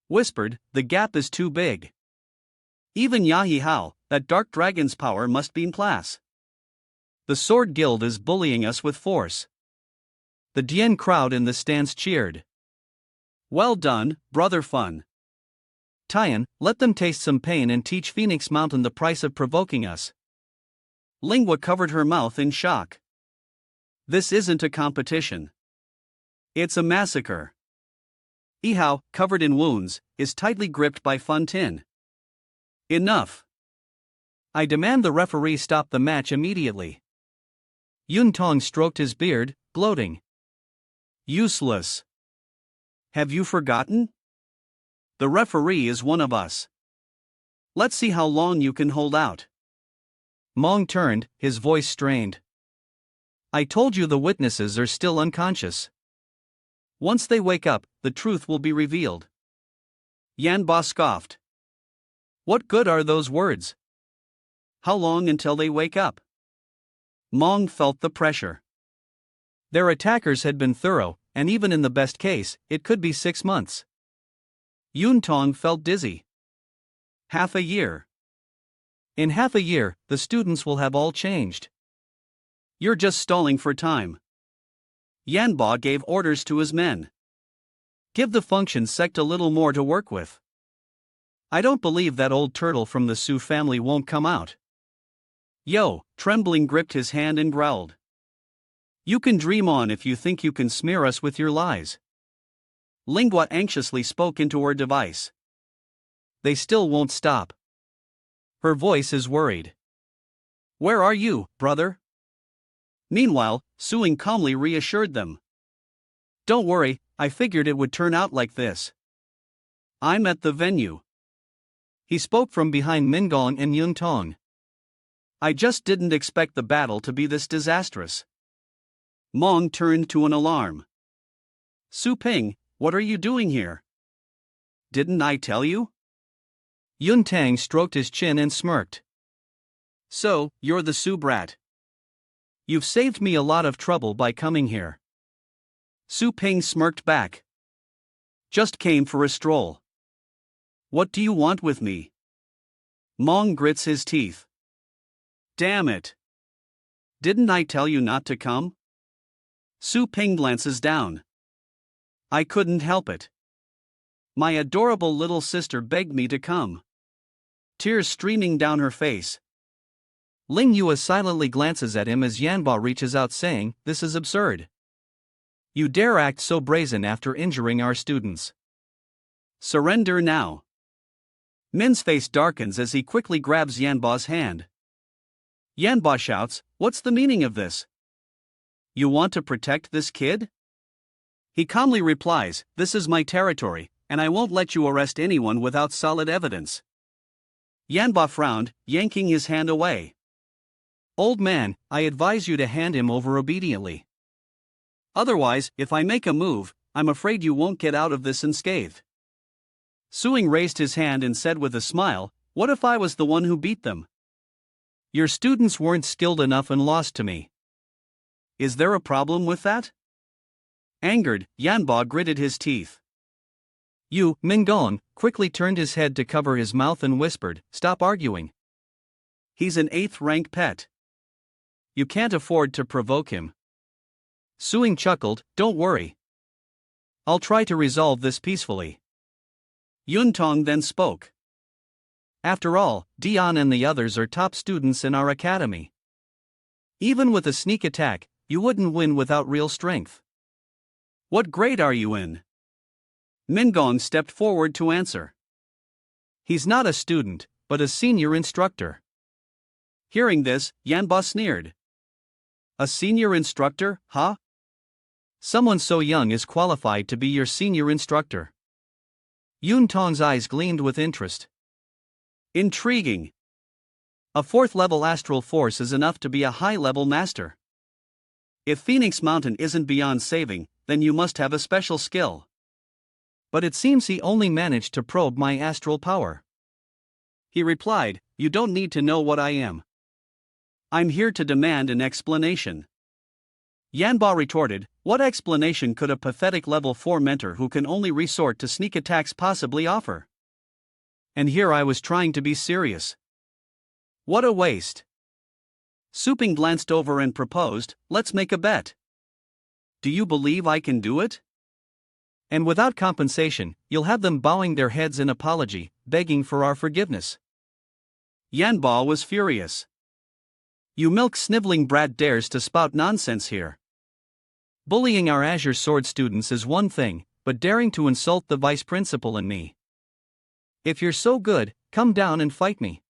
Speaker 2: whispered, the gap is too big. Even Yahi Hao, that dark dragon's power must be in class.
Speaker 1: The Sword Guild is bullying us with force. The Dian crowd in the stands cheered.
Speaker 2: Well done, brother Fun.
Speaker 1: Tian, let them taste some pain and teach Phoenix Mountain the price of provoking us.
Speaker 2: Lingua covered her mouth in shock. This isn't a competition. It's a massacre. Yihao, covered in wounds, is tightly gripped by Fun Tin. Enough.
Speaker 1: I demand the referee stop the match immediately. Yun Tong stroked his beard, gloating.
Speaker 2: Useless. Have you forgotten? The referee is one of us. Let's see how long you can hold out.
Speaker 1: Mong turned, his voice strained. I told you the witnesses are still unconscious. Once they wake up, the truth will be revealed.
Speaker 2: Yanba scoffed. What good are those words? How long until they wake up? Mong felt the pressure.
Speaker 1: Their attackers had been thorough, and even in the best case, it could be 6 months.
Speaker 2: Yun Tong felt dizzy. Half a year.
Speaker 1: In half a year, the students will have all changed.
Speaker 2: You're just stalling for time. Yanba gave orders to his men. Give the function sect a little more to work with. I don't believe that old turtle from the Su family won't come out. Yo, trembling gripped his hand and growled. You can dream on if you think you can smear us with your lies. Lingua anxiously spoke into her device.
Speaker 1: They still won't stop. Her voice is worried.
Speaker 2: Where are you, brother? Meanwhile, Suing calmly reassured them. Don't worry, I figured it would turn out like this. I'm at the venue.
Speaker 1: He spoke from behind Minggong and Yun Tong.
Speaker 2: I just didn't expect the battle to be this disastrous. Mong turned to an alarm. Su Ping, what are you doing here? Didn't I tell you?
Speaker 1: Yun Tang stroked his chin and smirked.
Speaker 2: So, you're the Su brat.
Speaker 1: You've saved me a lot of trouble by coming here.
Speaker 2: Su Ping smirked back. Just came for a stroll. What do you want with me? Mong grits his teeth. Damn it. Didn't I tell you not to come? Su Ping glances down. I couldn't help it. My adorable little sister begged me to come. Tears streaming down her face.
Speaker 1: Ling Yue silently glances at him as Yanba reaches out saying, this is absurd. You dare act so brazen after injuring our students.
Speaker 2: Surrender now. Min's face darkens as he quickly grabs Yanba's hand. Yanba shouts, what's the meaning of this? You want to protect this kid? He calmly replies, "This is my territory, and I won't let you arrest anyone without solid evidence." Yanba frowned, yanking his hand away.
Speaker 1: Old man, I advise you to hand him over obediently.
Speaker 2: Otherwise, if I make a move, I'm afraid you won't get out of this unscathed. Suing raised his hand and said with a smile, "What if I was the one who beat them?"
Speaker 1: Your students weren't skilled enough and lost to me.
Speaker 2: Is there a problem with that? Angered, Yanba gritted his teeth.
Speaker 1: You, Mingong, quickly turned his head to cover his mouth and whispered, "Stop arguing.
Speaker 2: He's an 8th rank pet. You can't afford to provoke him."
Speaker 1: Suing chuckled, "Don't worry. I'll try to resolve this peacefully."
Speaker 2: Yuntong then spoke.
Speaker 1: After all, Dion and the others are top students in our academy. Even with a sneak attack, you wouldn't win without real strength.
Speaker 2: What grade are you in? Mingong stepped forward to answer.
Speaker 1: He's not a student, but a senior instructor.
Speaker 2: Hearing this, Yanba sneered. A senior instructor, huh?
Speaker 1: Someone so young is qualified to be your senior instructor. Yuntong's eyes gleamed with interest.
Speaker 2: Intriguing. A 4th level astral force is enough to be a high level master. If Phoenix Mountain isn't beyond saving, then you must have a special skill.
Speaker 1: But it seems he only managed to probe my astral power.
Speaker 2: He replied, "You don't need to know what I am. I'm here to demand an explanation." Yanba retorted, "What explanation could a pathetic level 4 mentor who can only resort to sneak attacks possibly offer?"
Speaker 1: And here I was trying to be serious.
Speaker 2: What a waste. Suping glanced over and proposed, "Let's make a bet. Do you believe I can do it?"
Speaker 1: And without compensation, you'll have them bowing their heads in apology, begging for our forgiveness.
Speaker 2: Yanba was furious. You milk-sniveling brat dares to spout nonsense here.
Speaker 1: Bullying our Azure Sword students is one thing, but daring to insult the vice principal and me. If you're so good, come down and fight me.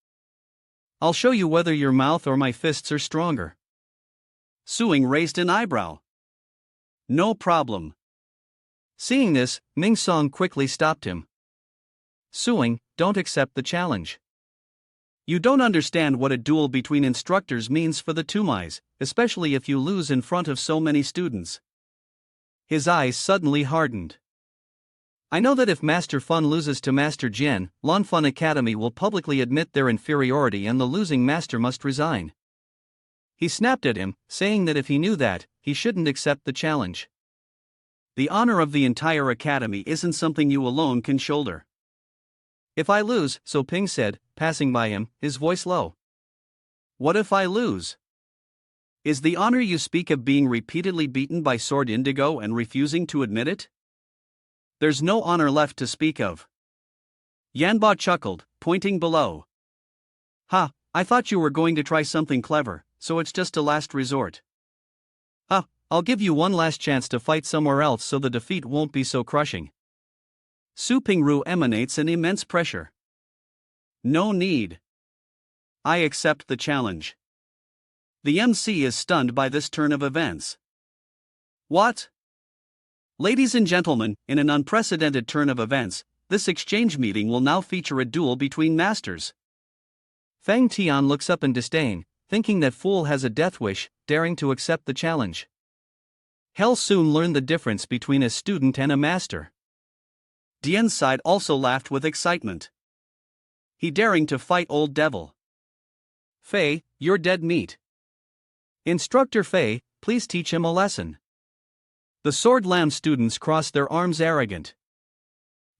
Speaker 1: I'll show you whether your mouth or my fists are stronger.
Speaker 2: Suing raised an eyebrow. No problem.
Speaker 1: Seeing this, Ming Song quickly stopped him. Suing, don't accept the challenge.
Speaker 2: You don't understand what a duel between instructors means for the Tumais, especially if you lose in front of so many students.
Speaker 1: His eyes suddenly hardened. I know that if Master Fun loses to Master Jian, Lon Fun Academy will publicly admit their inferiority and the losing master must resign. He snapped at him, saying that if he knew that, he shouldn't accept the challenge.
Speaker 2: The honor of the entire academy isn't something you alone can shoulder.
Speaker 1: If I lose, So Ping said, passing by him, his voice low.
Speaker 2: What if I lose? Is the honor you speak of being repeatedly beaten by Sword Indigo and refusing to admit it? There's no honor left to speak of. Yanba chuckled, pointing below. Ha, I thought you were going to try something clever, so it's just a last resort.
Speaker 1: Ha, I'll give you one last chance to fight somewhere else so the defeat won't be so crushing.
Speaker 2: Su Pingru emanates an immense pressure. No need. I accept the challenge. The MC is stunned by this turn of events. What? Ladies and gentlemen, in an unprecedented turn of events, this exchange meeting will now feature a duel between masters.
Speaker 1: Fang Tian looks up in disdain, thinking that fool has a death wish, daring to accept the challenge. He'll soon learn the difference between a student and a master.
Speaker 2: Dian's side also laughed with excitement. He daring to fight old devil.
Speaker 1: Fei, you're dead meat. Instructor Fei, please teach him a lesson. The Sword Lamb students crossed their arms arrogant.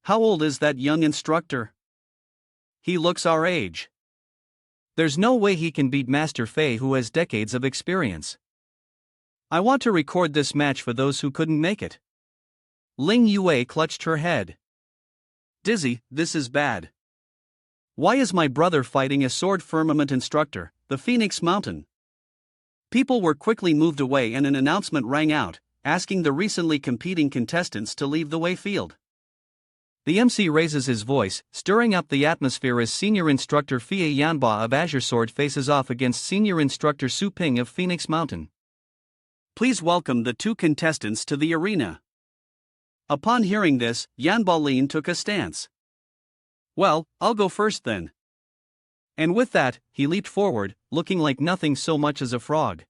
Speaker 2: How old is that young instructor? He looks our age.
Speaker 1: There's no way he can beat Master Fei who has decades of experience. I want to record this match for those who couldn't make it. Ling Yue clutched her head.
Speaker 2: Dizzy, this is bad.
Speaker 1: Why is my brother fighting a sword firmament instructor, the Phoenix Mountain?
Speaker 2: People were quickly moved away and an announcement rang out, asking the recently competing contestants to leave the way field.
Speaker 1: The MC raises his voice, stirring up the atmosphere as Senior Instructor Fie Yanba of Azure Sword faces off against Senior Instructor Su Ping of Phoenix Mountain.
Speaker 2: Please welcome the two contestants to the arena. Upon hearing this, Yanba Lin took a stance. Well, I'll go first then.
Speaker 1: And with that, he leaped forward, looking like nothing so much as a frog.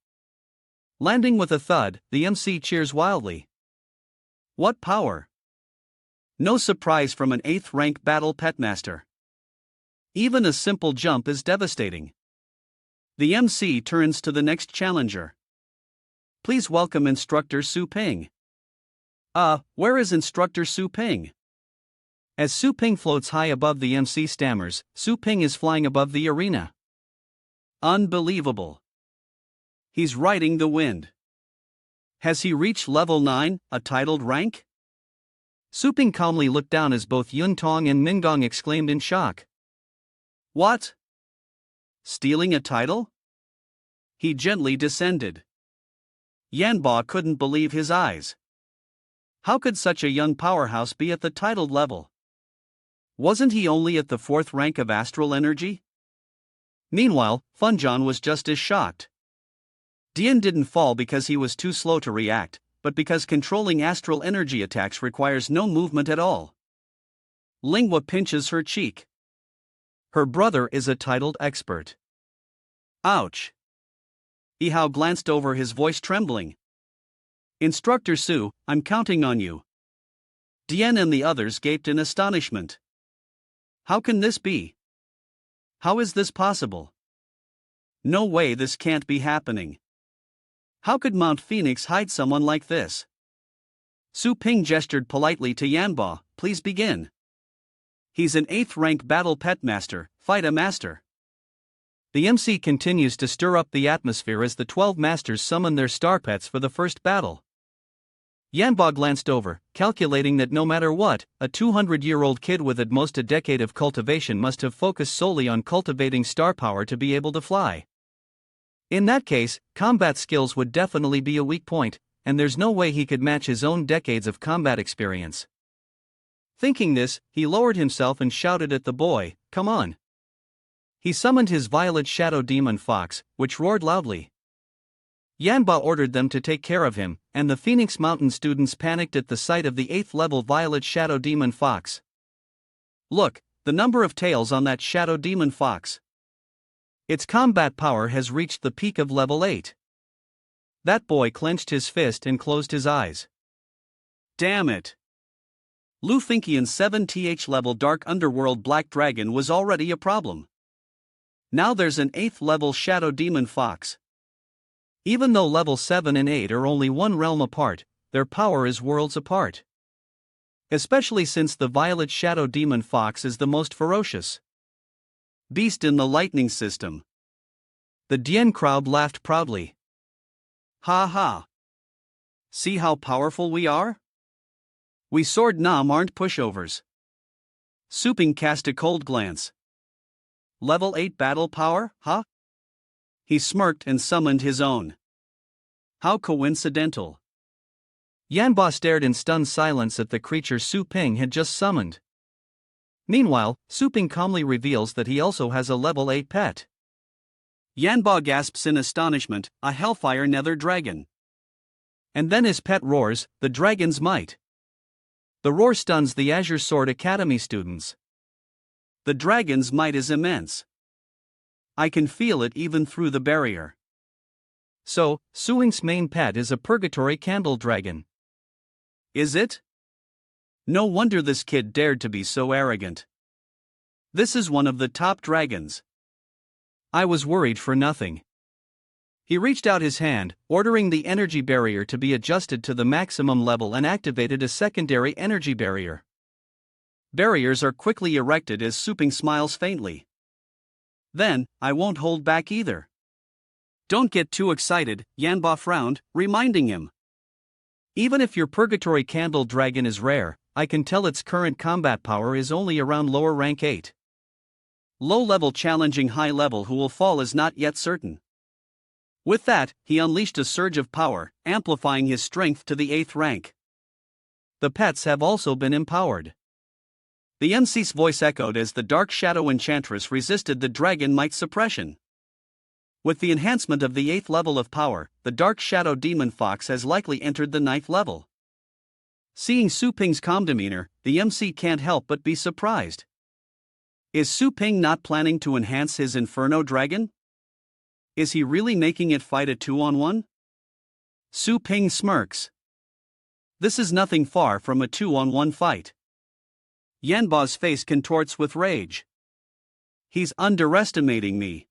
Speaker 1: Landing with a thud, the MC cheers wildly.
Speaker 2: What power! No surprise from an 8th rank battle petmaster. Even a simple jump is devastating. The MC turns to the next challenger. Please welcome Instructor Su Ping. Where is Instructor Su Ping?
Speaker 1: As Su Ping floats high above, the MC stammers, Su Ping is flying above the arena.
Speaker 2: Unbelievable. He's riding the wind. Has he reached level 9, a titled rank?
Speaker 1: Su Ping calmly looked down as both Yun Tong and Mingong exclaimed in shock.
Speaker 2: What? Stealing a title? He gently descended. Yanba couldn't believe his eyes. How could such a young powerhouse be at the titled level? Wasn't he only at the 4th rank of astral energy? Meanwhile, Funjan was just as shocked. Dian didn't fall because he was too slow to react, but because controlling astral energy attacks requires no movement at all. Lingua pinches her cheek. Her brother is a titled expert. Ouch. Yihao glanced over, his voice trembling. Instructor Su, I'm counting on you. Dian and the others gaped in astonishment. How can this be? How is this possible? No way, this can't be happening. How could Mount Phoenix hide someone like this? Su Ping gestured politely to Yanba, please begin. He's an 8th rank battle pet master, fight a master.
Speaker 1: The MC continues to stir up the atmosphere as the 12 masters summon their star pets for the first battle. Yanba glanced over, calculating that no matter what, a 200-year-old kid with at most a decade of cultivation must have focused solely on cultivating star power to be able to fly. In that case, combat skills would definitely be a weak point, and there's no way he could match his own decades of combat experience. Thinking this, he lowered himself and shouted at the boy, come on. He summoned his violet shadow demon fox, which roared loudly. Yanba ordered them to take care of him, and the Phoenix Mountain students panicked at the sight of the 8th level violet shadow demon fox. Look, the number of tails on that shadow demon fox. Its combat power has reached the peak of level 8. That boy clenched his fist and closed his eyes. Damn it! Lu Finkian's 7th level Dark Underworld Black Dragon was already a problem. Now there's an 8th level Shadow Demon Fox. Even though level 7 and 8 are only one realm apart, their power is worlds apart. Especially since the Violet Shadow Demon Fox is the most ferocious beast in the lightning system. The Dian crowd laughed proudly. Ha ha! See how powerful we are? We Sword Nam aren't pushovers. Su Ping cast a cold glance. Level 8 battle power, huh? He smirked and summoned his own. How coincidental. Yanba stared in stunned silence at the creature Su Ping had just summoned. Meanwhile, Su Ping calmly reveals that he also has a level 8 pet. Yanba gasps in astonishment, a hellfire nether dragon. And then his pet roars, the dragon's might. The roar stuns the Azure Sword Academy students. The dragon's might is immense. I can feel it even through the barrier. So, Suing's main pet is a purgatory candle dragon. Is it? No wonder this kid dared to be so arrogant. This is one of the top dragons. I was worried for nothing. He reached out his hand, ordering the energy barrier to be adjusted to the maximum level and activated a secondary energy barrier. Barriers are quickly erected as Su Ping smiles faintly. Then, I won't hold back either. Don't get too excited, Yanba frowned, reminding him. Even if your Purgatory Candle Dragon is rare, I can tell its current combat power is only around lower rank 8. Low level challenging high level who will fall is not yet certain. With that, he unleashed a surge of power, amplifying his strength to the 8th rank. The pets have also been empowered. The MC's voice echoed as the Dark Shadow Enchantress resisted the Dragon Might suppression. With the enhancement of the 8th level of power, the Dark Shadow Demon Fox has likely entered the 9th level.
Speaker 2: Seeing Su Ping's calm demeanor, the MC can't help but be surprised. Is Su Ping not planning to enhance his Inferno Dragon? Is he really making it fight a 2-on-1? Su Ping smirks. This is nothing far from a 2-on-1 fight. Yanba's face contorts with rage. He's underestimating me.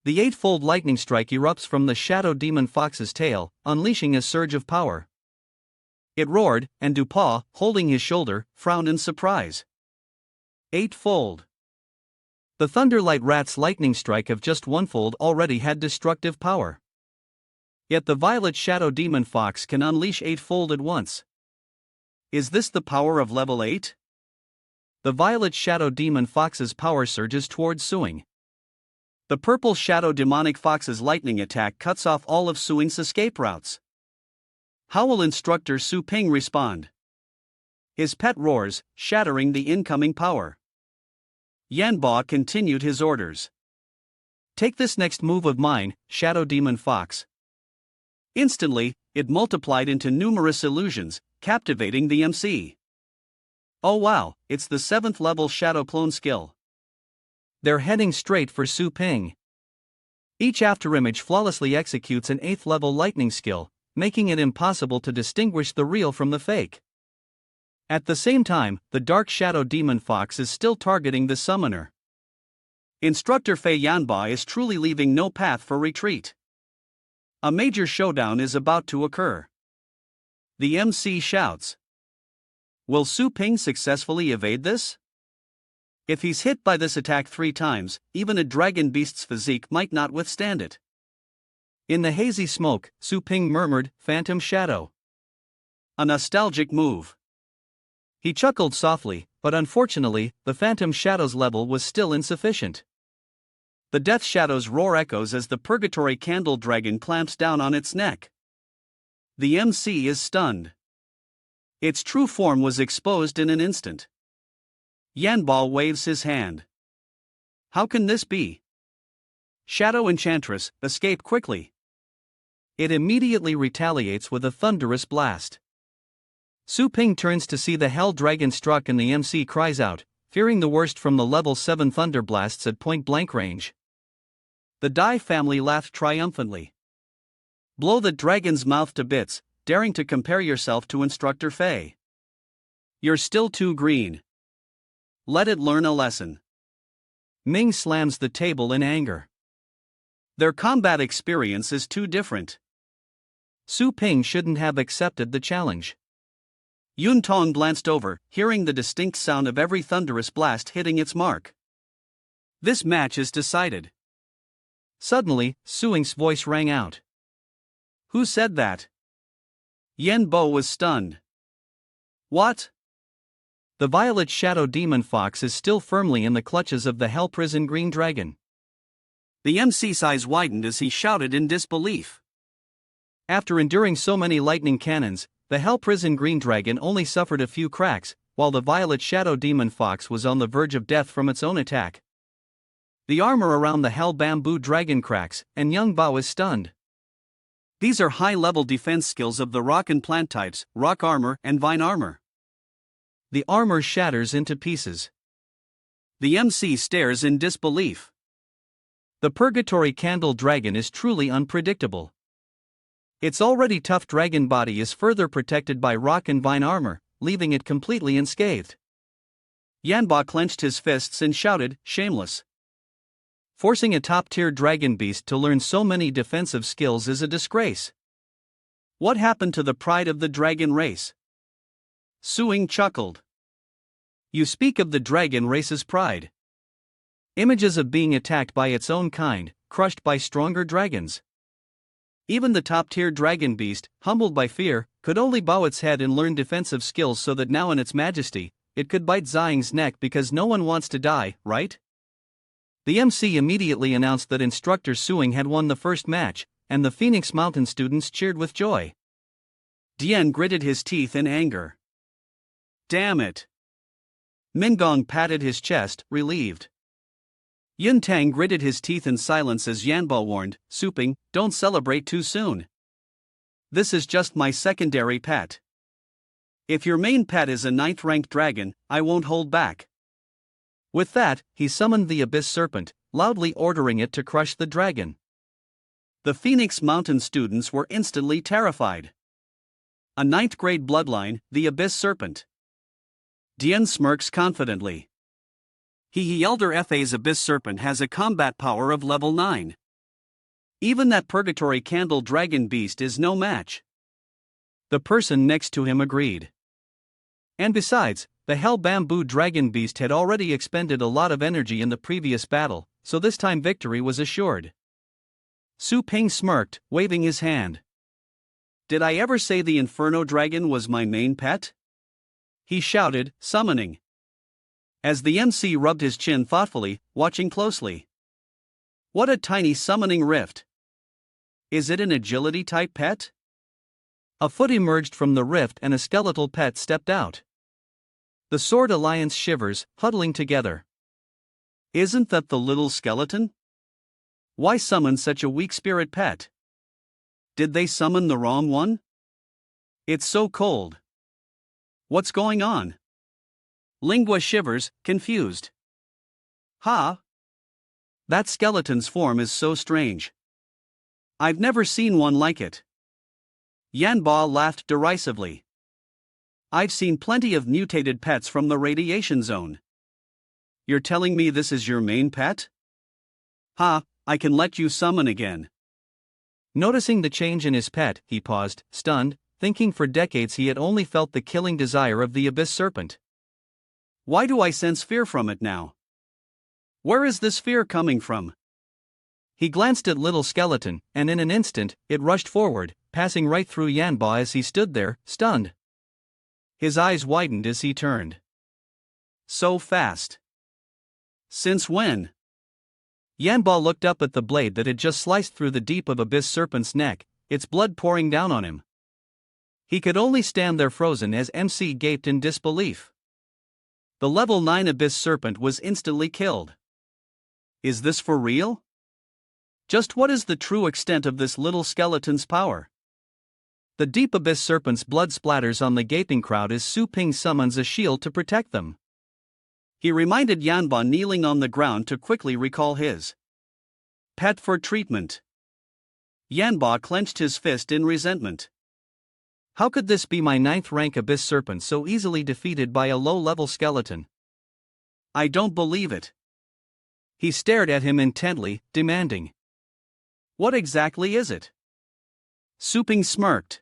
Speaker 1: The eightfold lightning strike erupts from the shadow demon fox's tail, unleashing a surge of power. It roared, and Dupas, holding his shoulder, frowned in surprise. Eightfold. The Thunderlight Rat's lightning strike of just onefold already had destructive power. Yet the Violet Shadow Demon Fox can unleash eightfold at once. Is this the power of level 8? The Violet Shadow Demon Fox's power surges towards Suing. The Purple Shadow Demonic Fox's lightning attack cuts off all of Suing's escape routes. How will instructor Su Ping respond? His pet roars, shattering the incoming power. Yanba continued his orders. Take this next move of mine, Shadow Demon Fox. Instantly, it multiplied into numerous illusions, captivating the MC. Oh wow, it's the 7th level Shadow Clone skill. They're heading straight for Su Ping. Each afterimage flawlessly executes an 8th level lightning skill, making it impossible to distinguish the real from the fake. At the same time, the Dark Shadow Demon Fox is still targeting the summoner. Instructor Fei Yanba is truly leaving no path for retreat. A major showdown is about to occur. The MC shouts. Will Su Ping successfully evade this? If he's hit by this attack 3 times, even a dragon beast's physique might not withstand it. In the hazy smoke, Su Ping murmured, Phantom Shadow. A nostalgic move. He chuckled softly, but unfortunately, the Phantom Shadow's level was still insufficient. The Death Shadow's roar echoes as the Purgatory Candle Dragon clamps down on its neck. The MC is stunned. Its true form was exposed in an instant. Yanba waves his hand. How can this be? Shadow Enchantress, escape quickly. It immediately retaliates with a thunderous blast. Su Ping turns to see the Hell Dragon struck and the MC cries out, fearing the worst from the level 7 thunder blasts at point-blank range. The Dai family laughed triumphantly. Blow the dragon's mouth to bits, daring to compare yourself to Instructor Fei. You're still too green. Let it learn a lesson. Ming slams the table in anger. Their combat experience is too different. Su Ping shouldn't have accepted the challenge. Yun Tong glanced over, hearing the distinct sound of every thunderous blast hitting its mark. This match is decided. Suddenly, Suing's voice rang out. Who said that? Yen Bo was stunned. What? The Violet Shadow Demon Fox is still firmly in the clutches of the Hell Prison Green Dragon. The MC's eyes widened as he shouted in disbelief. After enduring so many lightning cannons, the Hell Prison Green Dragon only suffered a few cracks, while the Violet Shadow Demon Fox was on the verge of death from its own attack. The armor around the Hell Bamboo Dragon cracks, and Young Bao is stunned. These are high-level defense skills of the rock and plant types, rock armor and vine armor. The armor shatters into pieces. The MC stares in disbelief. The Purgatory Candle Dragon is truly unpredictable. Its already tough dragon body is further protected by rock and vine armor, leaving it completely unscathed. Yanba clenched his fists and shouted, shameless. Forcing a top-tier dragon beast to learn so many defensive skills is a disgrace. What happened to the pride of the dragon race? Suing chuckled. You speak of the dragon race's pride. Images of being attacked by its own kind, crushed by stronger dragons. Even the top-tier dragon beast, humbled by fear, could only bow its head and learn defensive skills so that now in its majesty, it could bite Zhang's neck because no one wants to die, right? The MC immediately announced that Instructor Suing had won the first match, and the Phoenix Mountain students cheered with joy. Dian gritted his teeth in anger. Damn it! Mingong patted his chest, relieved. Yun Tang gritted his teeth in silence as Yanba warned, Su Ping, don't celebrate too soon. This is just my secondary pet.
Speaker 2: If your main pet is a 9th-ranked dragon, I won't hold back.
Speaker 1: With that, he summoned the abyss serpent, loudly ordering it to crush the dragon.
Speaker 2: The Phoenix Mountain students were instantly terrified. A 9th-grade bloodline, the abyss serpent. Dian smirks confidently. The Elder FA's abyss serpent has a combat power of level 9. Even that purgatory candle dragon beast is no match.
Speaker 1: The person next to him agreed. And besides, the hell bamboo dragon beast had already expended a lot of energy in the previous battle, so this time victory was assured.
Speaker 2: Su Ping smirked, waving his hand. Did I ever say the Inferno Dragon was my main pet? He shouted, summoning. As the MC rubbed his chin thoughtfully, watching closely. What a tiny summoning rift. Is it an agility-type pet?
Speaker 1: A foot emerged from the rift and a skeletal pet stepped out. The Sword Alliance shivers, huddling together.
Speaker 2: Isn't that the little skeleton? Why summon such a weak spirit pet? Did they summon the wrong one? It's so cold. What's going on? Lingua shivers, confused. Ha! That skeleton's form is so strange. I've never seen one like it. Yanba laughed derisively. I've seen plenty of mutated pets from the radiation zone. You're telling me this is your main pet? Ha, I can let you summon again.
Speaker 1: Noticing the change in his pet, he paused, stunned, thinking for decades he had only felt the killing desire of the abyss serpent.
Speaker 2: Why do I sense fear from it now? Where is this fear coming from?
Speaker 1: He glanced at little skeleton, and in an instant, it rushed forward, passing right through Yanba as he stood there, stunned. His eyes widened as he turned.
Speaker 2: So fast. Since when?
Speaker 1: Yanba looked up at the blade that had just sliced through the deep of abyss serpent's neck, its blood pouring down on him. He could only stand there frozen as MC gaped in disbelief. The level 9 abyss serpent was instantly killed. Is this for real? Just what is the true extent of this little skeleton's power? The deep abyss serpent's blood splatters on the gaping crowd as Su Ping summons a shield to protect them. He reminded Yanba kneeling on the ground to quickly recall his pet for treatment. Yanba clenched his fist in resentment. How could this be my 9th-rank abyss serpent so easily defeated by a low-level skeleton?
Speaker 2: I don't believe it.
Speaker 1: He stared at him intently, demanding.
Speaker 2: What exactly is it? Su Ping smirked.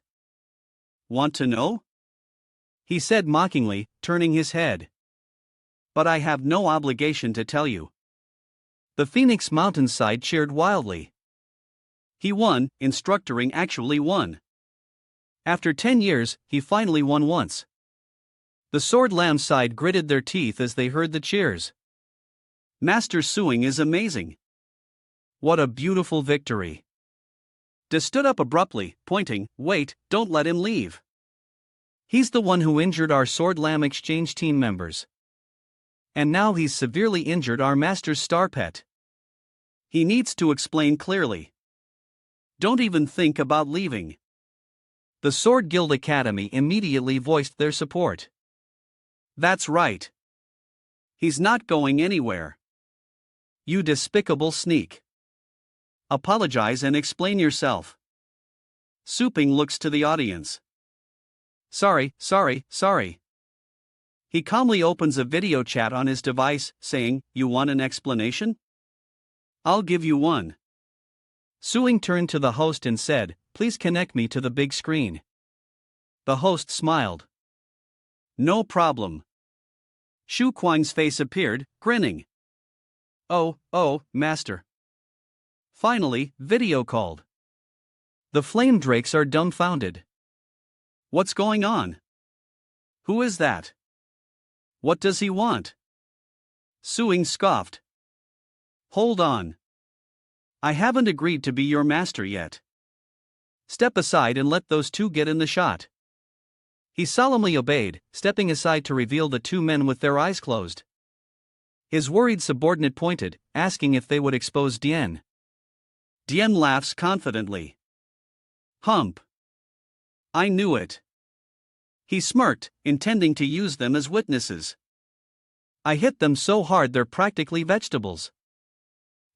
Speaker 2: Want to know? He said mockingly, turning his head. But I have no obligation to tell you.
Speaker 1: The Phoenix Mountainside cheered wildly.
Speaker 2: He won, instructoring actually won.
Speaker 1: After 10 years, he finally won once. The Sword Lamb side gritted their teeth as they heard the cheers.
Speaker 2: Master Suing is amazing.
Speaker 1: What a beautiful victory.
Speaker 2: De stood up abruptly, pointing, wait, don't let him leave.
Speaker 1: He's the one who injured our Sword Lamb exchange team members. And now he's severely injured our master's star pet.
Speaker 2: He needs to explain clearly. Don't even think about leaving.
Speaker 1: The Sword Guild Academy immediately voiced their support.
Speaker 2: That's right. He's not going anywhere.
Speaker 1: You despicable sneak.
Speaker 2: Apologize and explain yourself. Su Ping looks to the audience.
Speaker 1: Sorry.
Speaker 2: He calmly opens a video chat on his device, saying, You want an explanation? I'll give you one.
Speaker 1: Suing turned to the host and said, Please connect me to the big screen. The host smiled.
Speaker 2: No problem. Shu Kuang's face appeared, grinning.
Speaker 1: Oh, master.
Speaker 2: Finally, video called.
Speaker 1: The flame drakes are dumbfounded.
Speaker 2: What's going on? Who is that? What does he want? Suing scoffed. Hold on. I haven't agreed to be your master yet.
Speaker 1: Step aside and let those two get in the shot. He solemnly obeyed, stepping aside to reveal the two men with their eyes closed. His worried subordinate pointed, asking if they would expose Dian.
Speaker 2: Dian laughs confidently. Hump. I knew it. He smirked, intending to use them as witnesses. I hit them so hard they're practically vegetables.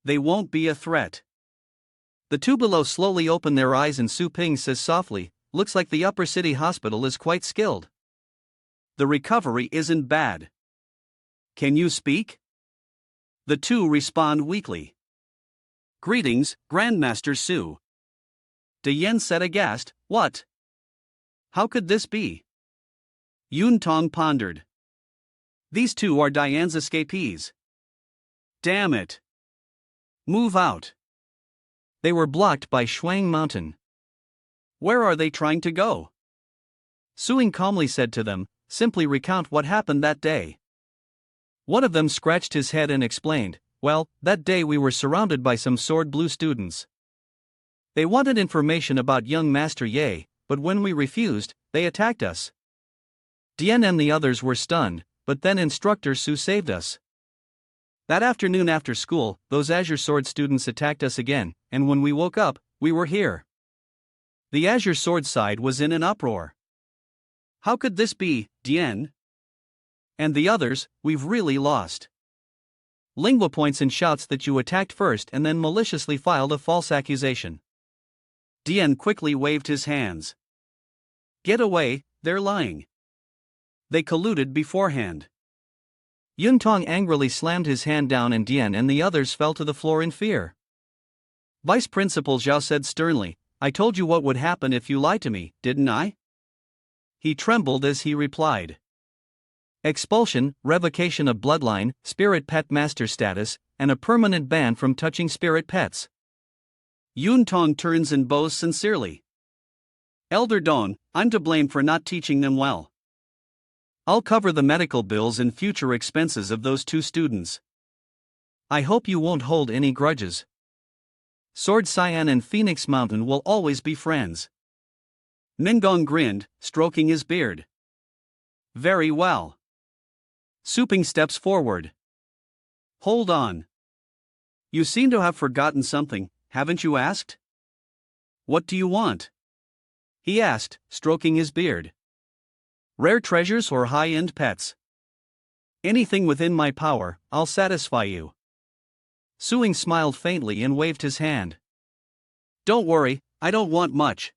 Speaker 2: They won't be a threat. The two below slowly open their eyes and Su Ping says softly, looks like the upper city hospital is quite skilled. The recovery isn't bad. Can you speak? The two respond weakly. Greetings, Grandmaster Su. De Yen said aghast, what? How could this be? Yun Tong pondered. These two are Diane's escapees. Damn it. Move out.
Speaker 1: They were blocked by Shuang Mountain.
Speaker 2: Where are they trying to go?
Speaker 1: Suing calmly said to them, simply recount what happened that day. One of them scratched his head and explained, well, that day we were surrounded by some sword blue students. They wanted information about young Master Ye, but when we refused, they attacked us. Dian and the others were stunned, but then Instructor Su saved us. That afternoon after school, those Azure Sword students attacked us again, and when we woke up, we were here. The Azure Sword side was in an uproar. How could this be, Dian? And the others, we've really lost. Lingua points and shouts that you attacked first and then maliciously filed a false accusation. Dian quickly waved his hands. Get away, they're lying. They colluded beforehand. Yun Tong angrily slammed his hand down and Dian and the others fell to the floor in fear. Vice Principal Zhao said sternly, I told you what would happen if you lied to me, didn't I? He trembled as he replied. Expulsion, revocation of bloodline, spirit pet master status, and a permanent ban from touching spirit pets. Yun Tong turns and bows sincerely. Elder Don, I'm to blame for not teaching them well. I'll cover the medical bills and future expenses of those two students. I hope you won't hold any grudges. Sword Cyan and Phoenix Mountain will always be friends. Mingong grinned, stroking his beard. Very well. Su Ping steps forward. Hold on. You seem to have forgotten something, haven't you asked? What do you want? He asked, stroking his beard. Rare treasures or high-end pets? Anything within my power, I'll satisfy you. Suing smiled faintly and waved his hand. Don't worry, I don't want much.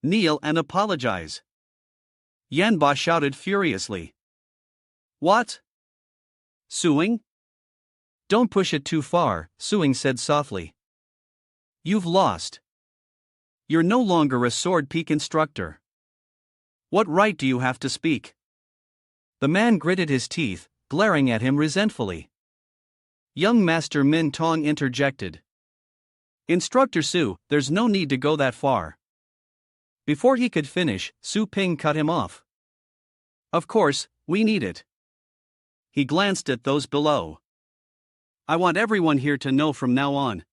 Speaker 1: Kneel and apologize. Yanba shouted furiously. What? Suing? Don't push it too far, Suing said softly. You've lost. You're no longer a sword peak instructor. What right do you have to speak? The man gritted his teeth, glaring at him resentfully. Young Master Min Tong interjected. Instructor Su, there's no need to go that far. Before he could finish, Su Ping cut him off. Of course, we need it. He glanced at those below. I want everyone here to know from now on.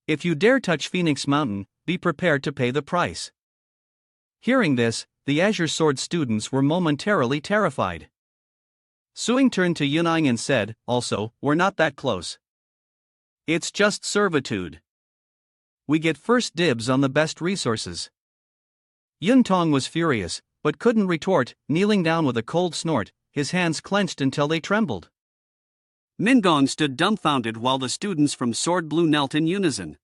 Speaker 1: If you dare touch Phoenix Mountain, be prepared to pay the price. Hearing this, the Azure Sword students were momentarily terrified. Suing turned to Yunang and said, also, we're not that close. It's just servitude. We get first dibs on the best resources. Yun Tong was furious, but couldn't retort, kneeling down with a cold snort, his hands clenched until they trembled. Mingong stood dumbfounded while the students from Sword Blue knelt in unison.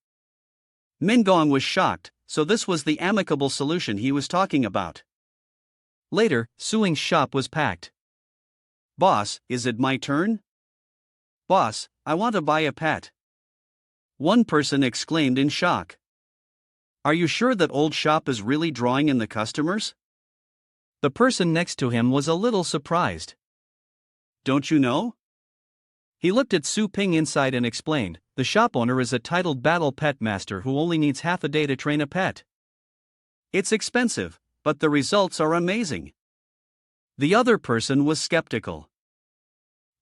Speaker 1: Mingong was shocked, so this was the amicable solution he was talking about. Later, Suing's shop was packed. Boss, is it my turn? Boss, I want to buy a pet. One person exclaimed in shock. Are you sure that old shop is really drawing in the customers? The person next to him was a little surprised. Don't you know? He looked at Su Ping inside and explained, the shop owner is a titled battle pet master who only needs half a day to train a pet. It's expensive, but the results are amazing. The other person was skeptical,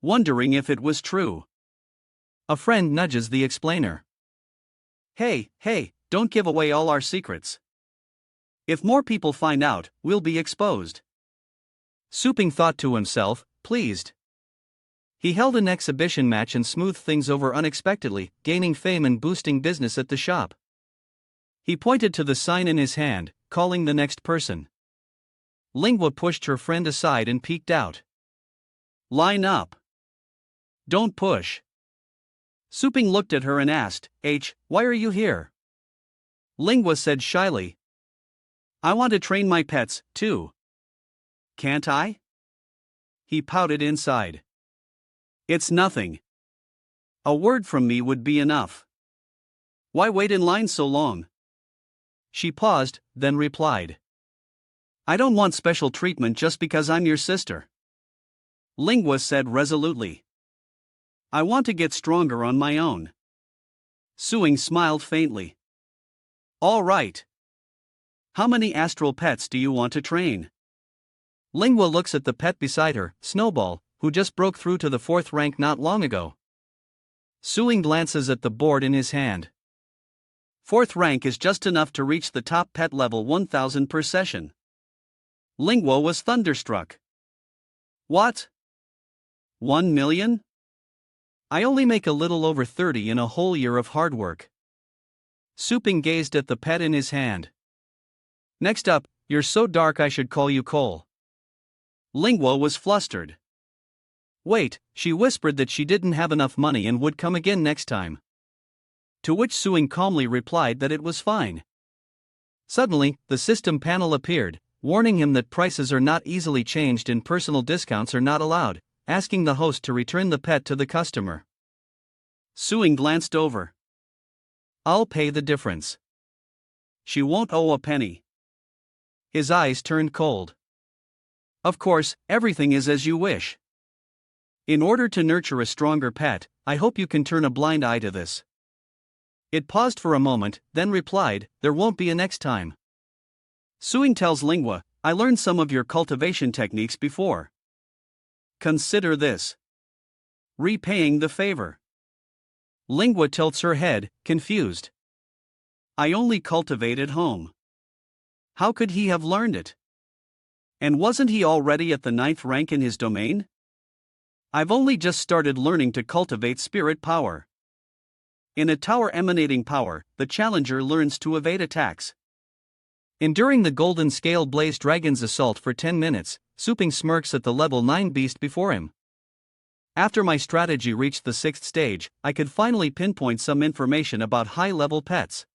Speaker 1: wondering if it was true. A friend nudges the explainer. Hey, don't give away all our secrets. If more people find out, we'll be exposed. Su Ping thought to himself, pleased. He held an exhibition match and smoothed things over unexpectedly, gaining fame and boosting business at the shop. He pointed to the sign in his hand, calling the next person. Lingua pushed her friend aside and peeked out.
Speaker 2: Line up. Don't push. Suping looked at her and asked, why are you here? Lingua said shyly, I want to train my pets, too. Can't I? He pouted inside. It's nothing. A word from me would be enough. Why wait in line so long?
Speaker 1: She paused, then replied.
Speaker 2: I don't want special treatment just because I'm your sister. Lingua said resolutely. I want to get stronger on my own. Suing smiled faintly. All right. How many astral pets do you want to train?
Speaker 1: Lingua looks at the pet beside her, Snowball, who just broke through to the 4th rank not long ago. Suing glances at the board in his hand.
Speaker 2: 4th rank is just enough to reach the top pet level 1000 per session. Lingua was thunderstruck. What? 1 million?
Speaker 1: I only make a little over 30 in a whole year of hard work. Suping gazed at the pet in his hand. Next up, you're so dark I should call you Cole.
Speaker 2: Lingua was flustered.
Speaker 1: Wait, she whispered that she didn't have enough money and would come again next time. To which Suing calmly replied that it was fine. Suddenly, the system panel appeared, warning him that prices are not easily changed and personal discounts are not allowed, asking the host to return the pet to the customer.
Speaker 2: Suing glanced over.
Speaker 1: I'll pay the difference.
Speaker 2: She won't owe a penny.
Speaker 1: His eyes turned cold.
Speaker 2: Of course, everything is as you wish. In order to nurture a stronger pet, I hope you can turn a blind eye to this.
Speaker 1: It paused for a moment, then replied, there won't be a next time.
Speaker 2: Suing tells Lingua, I learned some of your cultivation techniques before. Consider this. Repaying the favor.
Speaker 1: Lingua tilts her head, confused.
Speaker 2: I only cultivate at home. How could he have learned it? And wasn't he already at the 9th rank in his domain? I've only just started learning to cultivate spirit power. In a tower emanating power, the challenger learns to evade attacks.
Speaker 1: Enduring the golden scale blaze dragon's assault for 10 minutes, Suping smirks at the level 9 beast before him. After my strategy reached the 6th stage, I could finally pinpoint some information about high-level pets.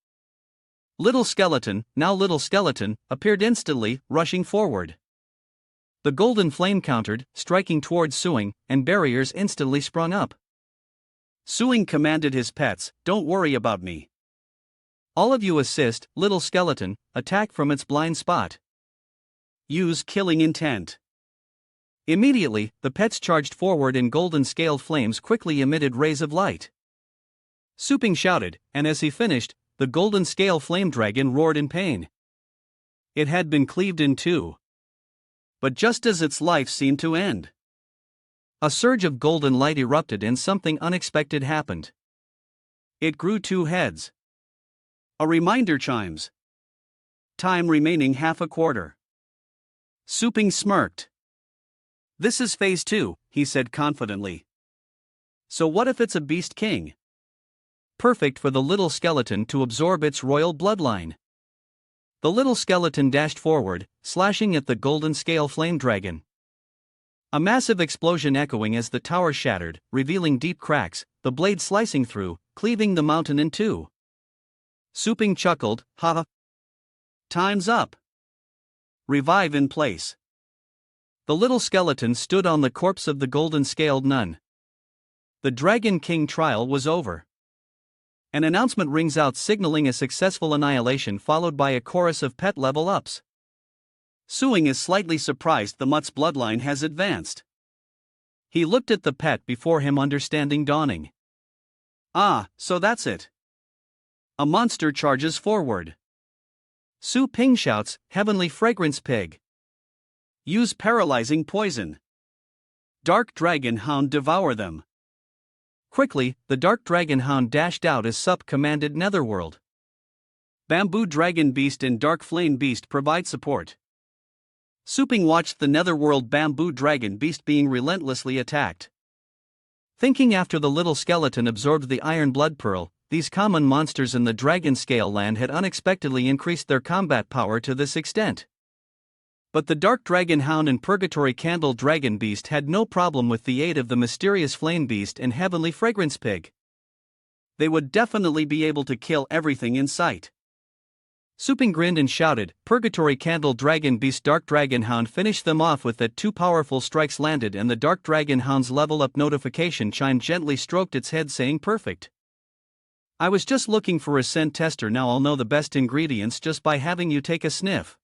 Speaker 1: Little Skeleton, now Little Skeleton, appeared instantly, rushing forward. The golden flame countered, striking towards Suing, and barriers instantly sprung up.
Speaker 2: Suing commanded his pets, don't worry about me.
Speaker 1: All of you assist, Little Skeleton, attack from its blind spot.
Speaker 2: Use killing intent.
Speaker 1: Immediately, the pets charged forward and golden scaled flames quickly emitted rays of light. Suping shouted, and as he finished, the golden scale flame dragon roared in pain. It had been cleaved in two.
Speaker 2: But just as its life seemed to end,
Speaker 1: a surge of golden light erupted and something unexpected happened.
Speaker 2: It grew 2 heads. A reminder chimes. Time remaining half a quarter. Suping smirked. This is phase 2, he said confidently. So what if it's a beast king?
Speaker 1: Perfect for the little skeleton to absorb its royal bloodline. The little skeleton dashed forward, slashing at the golden scale flame dragon. A massive explosion echoing as the tower shattered, revealing deep cracks, the blade slicing through, cleaving the mountain in two. Suping chuckled, ha ha.
Speaker 2: Time's up. Revive in place.
Speaker 1: The little skeleton stood on the corpse of the golden scaled nun. The Dragon King trial was over. An announcement rings out signaling a successful annihilation followed by a chorus of pet level ups.
Speaker 2: Suing is slightly surprised the mutt's bloodline has advanced.
Speaker 1: He looked at the pet before him, understanding dawning.
Speaker 2: Ah, so that's it. A monster charges forward.
Speaker 1: Su Ping shouts, Heavenly Fragrance Pig.
Speaker 2: Use paralyzing poison. Dark Dragon Hound devour them.
Speaker 1: Quickly, the Dark Dragon Hound dashed out as Sup commanded Netherworld.
Speaker 2: Bamboo Dragon Beast and Dark Flame Beast provide support. Suping watched the Netherworld Bamboo Dragon Beast being relentlessly attacked.
Speaker 1: Thinking after the little skeleton absorbed the Iron Blood Pearl, these common monsters in the Dragon Scale land had unexpectedly increased their combat power to this extent. But the Dark Dragon Hound and Purgatory Candle Dragon Beast had no problem with the aid of the mysterious Flame Beast and Heavenly Fragrance Pig. They would definitely be able to kill everything in sight. Suping grinned and shouted, "Purgatory Candle Dragon Beast Dark Dragon Hound finished them off with that." Two powerful strikes landed and the Dark Dragon Hound's level up notification chime gently stroked its head saying perfect. I was just looking for a scent tester, now I'll know the best ingredients just by having you take a sniff.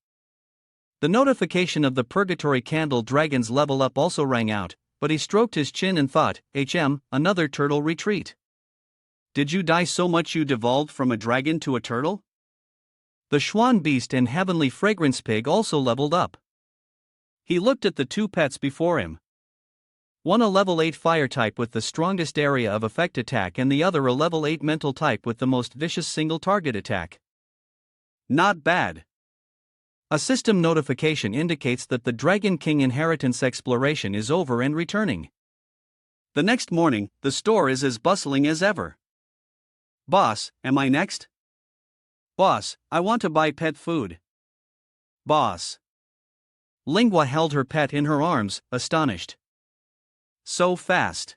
Speaker 1: The notification of the Purgatory Candle Dragon's level up also rang out, but he stroked his chin and thought, another turtle retreat. Did you die so much you devolved from a dragon to a turtle? The Schwan Beast and Heavenly Fragrance Pig also leveled up. He looked at the two pets before him. One a level 8 fire type with the strongest area of effect attack and the other a level 8 mental type with the most vicious single target attack. Not bad. A system notification indicates that the Dragon King inheritance exploration is over and returning. The next morning, the store is as bustling as ever. Boss, am I next? Boss, I want to buy pet food. Boss. Lingua held her pet in her arms, astonished. So fast.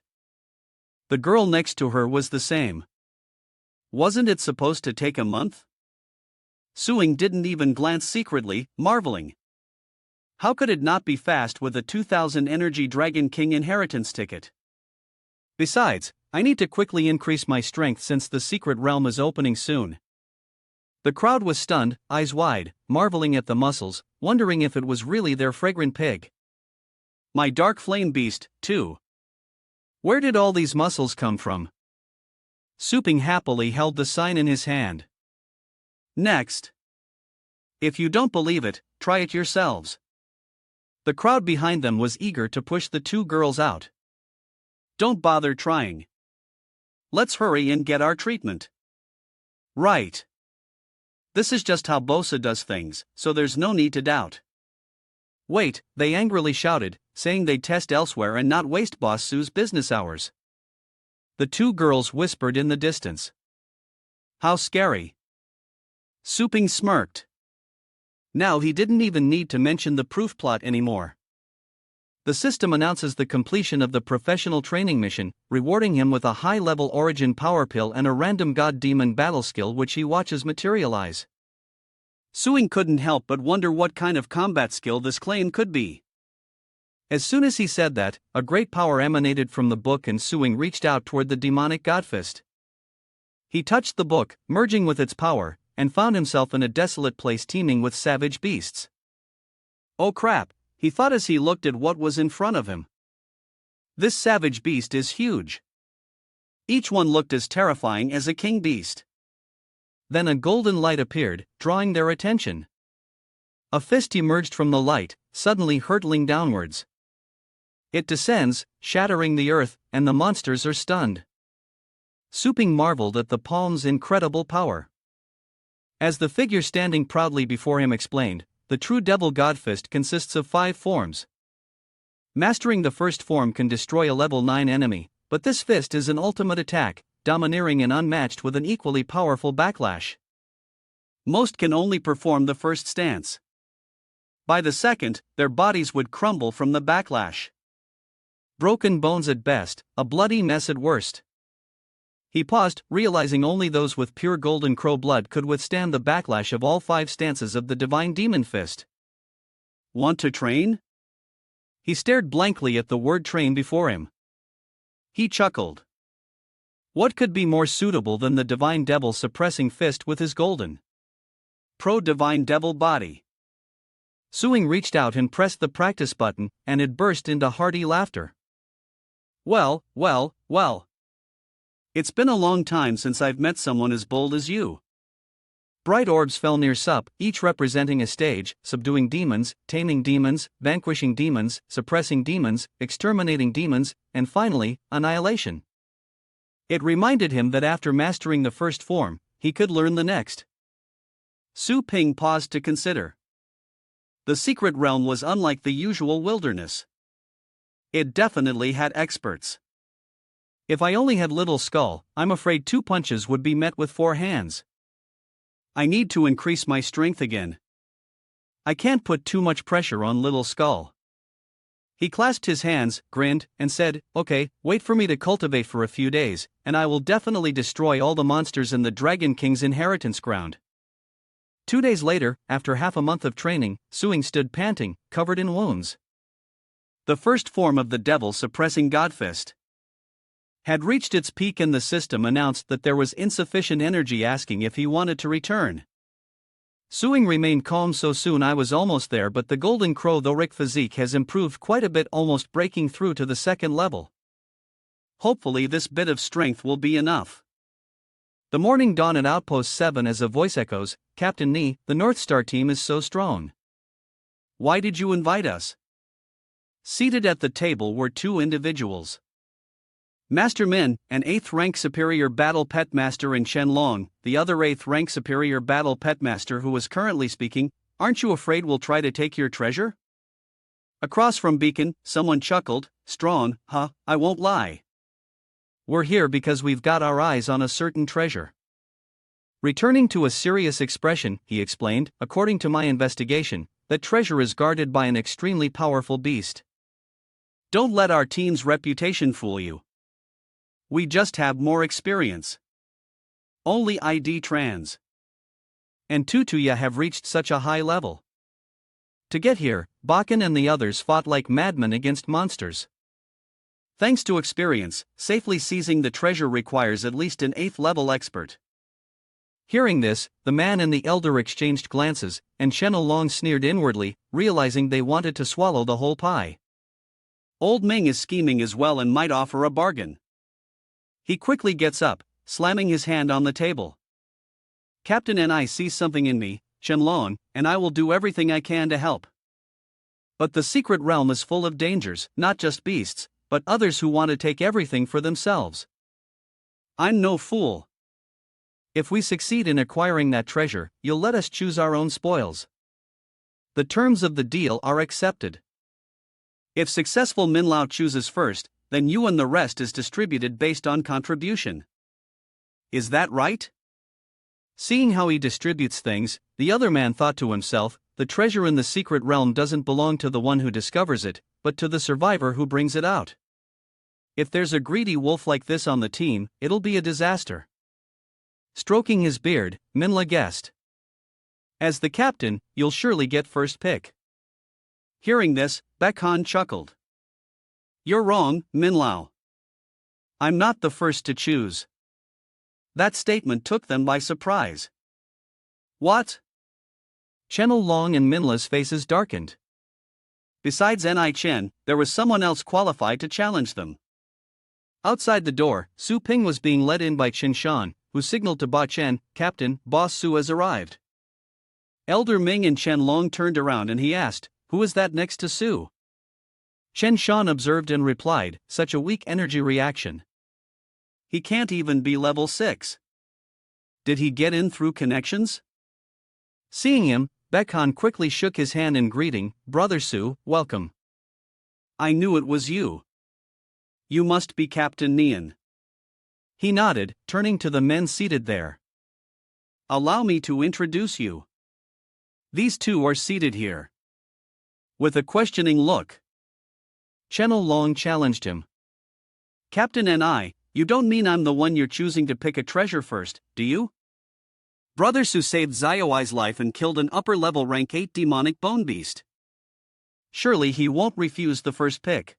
Speaker 1: The girl next to her was the same. Wasn't it supposed to take a month? Suing didn't even glance secretly, marveling. How could it not be fast with a 2000 energy Dragon King inheritance ticket? Besides, I need to quickly increase my strength since the secret realm is opening soon. The crowd was stunned, eyes wide, marveling at the muscles, wondering if it was really their fragrant pig. My Dark Flame Beast, too. Where did all these muscles come from? Suping happily held the sign in his hand. Next. If you don't believe it, try it yourselves. The crowd behind them was eager to push the two girls out. Don't bother trying. Let's hurry and get our treatment. Right. This is just how Bosa does things, so there's no need to doubt. Wait, they angrily shouted, saying they'd test elsewhere and not waste Boss Sue's business hours. The two girls whispered in the distance. How scary. Suping smirked. Now he didn't even need to mention the proof plot anymore. The system announces the completion of the professional training mission, rewarding him with a high-level origin power pill and a random god-demon battle skill which he watches materialize. Suing couldn't help but wonder what kind of combat skill this claim could be. As soon as he said that, a great power emanated from the book and Suing reached out toward the demonic godfist. He touched the book, merging with its power, and found himself in a desolate place teeming with savage beasts. Oh crap, he thought as he looked at what was in front of him. This savage beast is huge. Each one looked as terrifying as a king beast. Then a golden light appeared, drawing their attention. A fist emerged from the light, suddenly hurtling downwards. It descends, shattering the earth, and the monsters are stunned. Suping marveled at the palm's incredible power. As the figure standing proudly before him explained, the true Devil Godfist consists of 5 forms. Mastering the first form can destroy a level 9 enemy, but this fist is an ultimate attack, domineering and unmatched with an equally powerful backlash. Most can only perform the first stance. By the second, their bodies would crumble from the backlash. Broken bones at best, a bloody mess at worst. He paused, realizing only those with pure golden crow blood could withstand the backlash of all 5 stances of the divine demon fist. Want to train? He stared blankly at the word train before him. He chuckled. What could be more suitable than the divine devil suppressing fist with his golden pro-divine devil body? Suing reached out and pressed the practice button, and it burst into hearty laughter. Well. It's been a long time since I've met someone as bold as you. Bright orbs fell near Sup, each representing a stage: subduing demons, taming demons, vanquishing demons, suppressing demons, exterminating demons, and finally, annihilation. It reminded him that after mastering the first form, he could learn the next. Su Ping paused to consider. The secret realm was unlike the usual wilderness. It definitely had experts. If I only had Little Skull, I'm afraid 2 punches would be met with 4 hands. I need to increase my strength again.
Speaker 2: I can't put too much pressure on Little Skull. He clasped his hands, grinned, and said, "Okay, wait for me to cultivate for a few days, and I will definitely destroy all the monsters in the Dragon King's inheritance ground." 2 days later, after half a month of training, Suing stood panting, covered in wounds. The first form of the devil suppressing Godfist had reached its peak, and the system announced that there was insufficient energy, asking if he wanted to return. Suing remained calm. "So soon? I was almost there, but the Golden Crow Thoric physique has improved quite a bit, almost breaking through to the second level. Hopefully this bit of strength will be enough." The morning dawned at Outpost 7 as a voice echoes, "Captain Nee, the North Star team is so strong. Why did you invite us?" Seated at the table were two individuals. Master Min, an 8th rank superior battle pet master, and Chen Long, the other 8th rank superior battle pet master, who was currently speaking. "Aren't you afraid we'll try to take your treasure?" Across from Beacon, someone chuckled, "Strong, huh? I won't lie. We're here because we've got our eyes on a certain treasure." Returning to a serious expression, he explained, "According to my investigation, that treasure is guarded by an extremely powerful beast. Don't let our team's reputation fool you. We just have more experience. Only ID Trans and Tutuya have reached such a high level. To get here, Bakken and the others fought like madmen against monsters. Thanks to experience, safely seizing the treasure requires at least an 8th level expert." Hearing this, the man and the elder exchanged glances, and Chen Long sneered inwardly, realizing they wanted to swallow the whole pie. Old Ming is scheming as well and might offer a bargain. He quickly gets up, slamming his hand on the table. "Captain, and I see something in me, Chen Long, and I will do everything I can to help. But the secret realm is full of dangers, not just beasts, but others who want to take everything for themselves. I'm no fool. If we succeed in acquiring that treasure, you'll let us choose our own spoils. The terms of the deal are accepted. If successful, Minlao chooses first, then you and the rest is distributed based on contribution. Is that right?" Seeing how he distributes things, the other man thought to himself, "The treasure in the secret realm doesn't belong to the one who discovers it, but to the survivor who brings it out. If there's a greedy wolf like this on the team, it'll be a disaster." Stroking his beard, Minla guessed, "As the captain, you'll surely get first pick." Hearing this, Baekhan chuckled. "You're wrong, Minlao. I'm not the first to choose." That statement took them by surprise. "What?" Chen Long and Minla's faces darkened. Besides Ni Chen, there was someone else qualified to challenge them. Outside the door, Su Ping was being led in by Chen Shan, who signaled to Ba Chen, "Captain, Boss Su has arrived." Elder Ming and Chen Long turned around and he asked, "Who is that next to Su?" Chen Shan observed and replied, "Such a weak energy reaction. He can't even be level 6. Did he get in through connections?" Seeing him, Baekhan quickly shook his hand in greeting, "Brother Su, welcome. I knew it was you. You must be Captain Nian." He nodded, turning to the men seated there. "Allow me to introduce you. These two are seated here." With a questioning look, Chen Long challenged him. "Captain Ni, you don't mean I'm the one you're choosing to pick a treasure first, do you? Brother Su saved Xiaoai's life and killed an upper-level rank 8 demonic bone beast. Surely he won't refuse the first pick."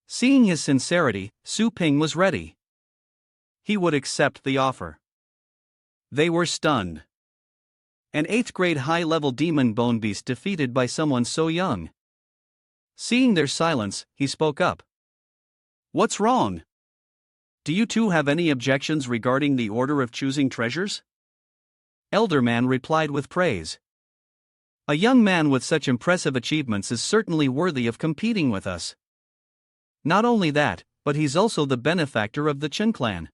Speaker 2: Seeing his sincerity, Su Ping was ready. He would accept the offer. They were stunned. An 8th grade high-level demon bone beast defeated by someone so young. Seeing their silence, he spoke up. "What's wrong? Do you two have any objections regarding the order of choosing treasures?" Elder Man replied with praise. "A young man with such impressive achievements is certainly worthy of competing with us. Not only that, but he's also the benefactor of the Chen clan."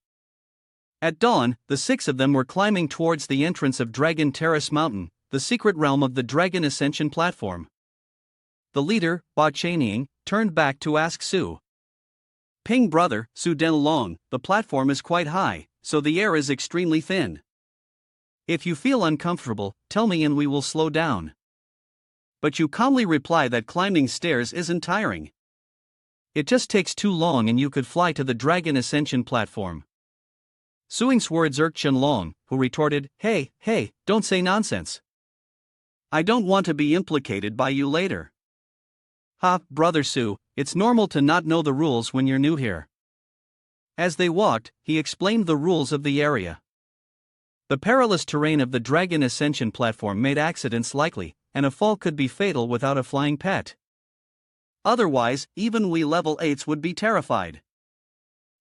Speaker 2: At dawn, the 6 of them were climbing towards the entrance of Dragon Terrace Mountain, the secret realm of the Dragon Ascension platform. The leader, Ba Chanying, turned back to ask Su. "Ping brother, Su Denlong, the platform is quite high, so the air is extremely thin. If you feel uncomfortable, tell me and we will slow down." But you calmly reply that climbing stairs isn't tiring.
Speaker 1: It just takes too long and you could fly to the Dragon Ascension platform. Suing's words irked Qianlong, who retorted, Hey, don't say nonsense.
Speaker 2: I don't want to be implicated by you later.
Speaker 1: Brother Su, it's normal to not know the rules when you're new here. As they walked, he explained the rules of the area. The perilous terrain of the Dragon Ascension platform made accidents likely, and a fall could be fatal without a flying pet.
Speaker 2: Otherwise, even we level 8s would be terrified.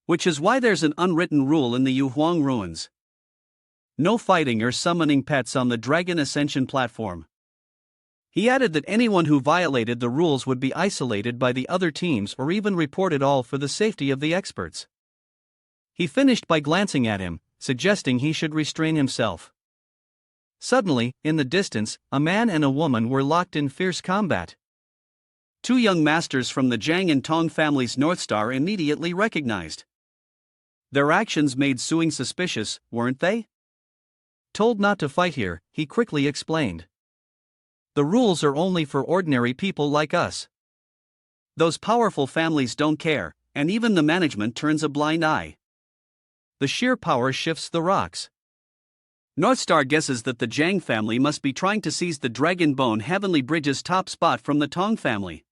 Speaker 2: Which is why there's an unwritten rule in the Yuhuang ruins. No fighting or summoning pets on the Dragon Ascension platform. He added that anyone who violated the rules would be isolated by the other teams or even reported all for the safety of the experts. He finished by glancing at him, suggesting he should restrain himself. Suddenly, in the distance, a man and a woman were locked in fierce combat. Two young masters from the Zhang and Tong families North Star immediately recognized. Their actions made Suing suspicious, weren't they?
Speaker 1: Told not to fight here, he quickly explained. The rules are only for ordinary people like us.
Speaker 2: Those powerful families don't care, and even the management turns a blind eye.
Speaker 1: The sheer power shifts the rocks.
Speaker 2: Northstar guesses that the Zhang family must be trying to seize the Dragon Bone Heavenly Bridge's top spot from the Tong family.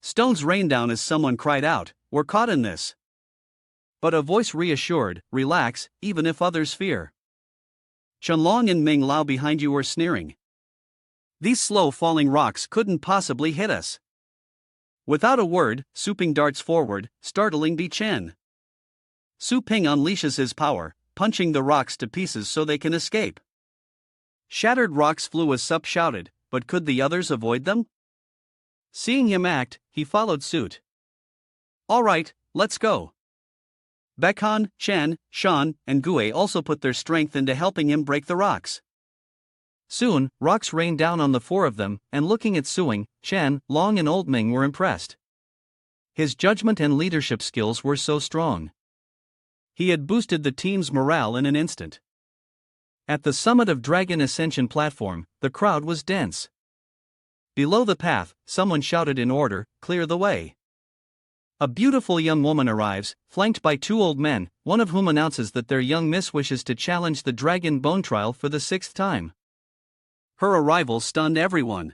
Speaker 2: Stones rained down as someone cried out, We're caught in this.
Speaker 1: But a voice reassured, Relax, even if others fear.
Speaker 2: Qianlong and Ming Lao behind you were sneering. These slow-falling rocks couldn't possibly hit us. Without a word, Su Ping darts forward, startling Bi Chen. Su Ping unleashes his power, punching the rocks to pieces so they can escape. Shattered rocks flew as Sup shouted, but could the others avoid them?
Speaker 1: Seeing him act, he followed suit.
Speaker 2: All right, let's go. Baekhan, Chen, Shan, and Gue also put their strength into helping him break the rocks.
Speaker 1: Soon, rocks rained down on the four of them, and looking at Suing, Chen, Long and Old Ming were impressed. His judgment and leadership skills were so strong. He had boosted the team's morale in an instant. At the summit of Dragon Ascension platform, the crowd was dense. Below the path, someone shouted in order, Clear the way. A beautiful young woman arrives, flanked by two old men, one of whom announces that their young miss wishes to challenge the Dragon Bone trial for the 6th time.
Speaker 2: Her arrival stunned everyone.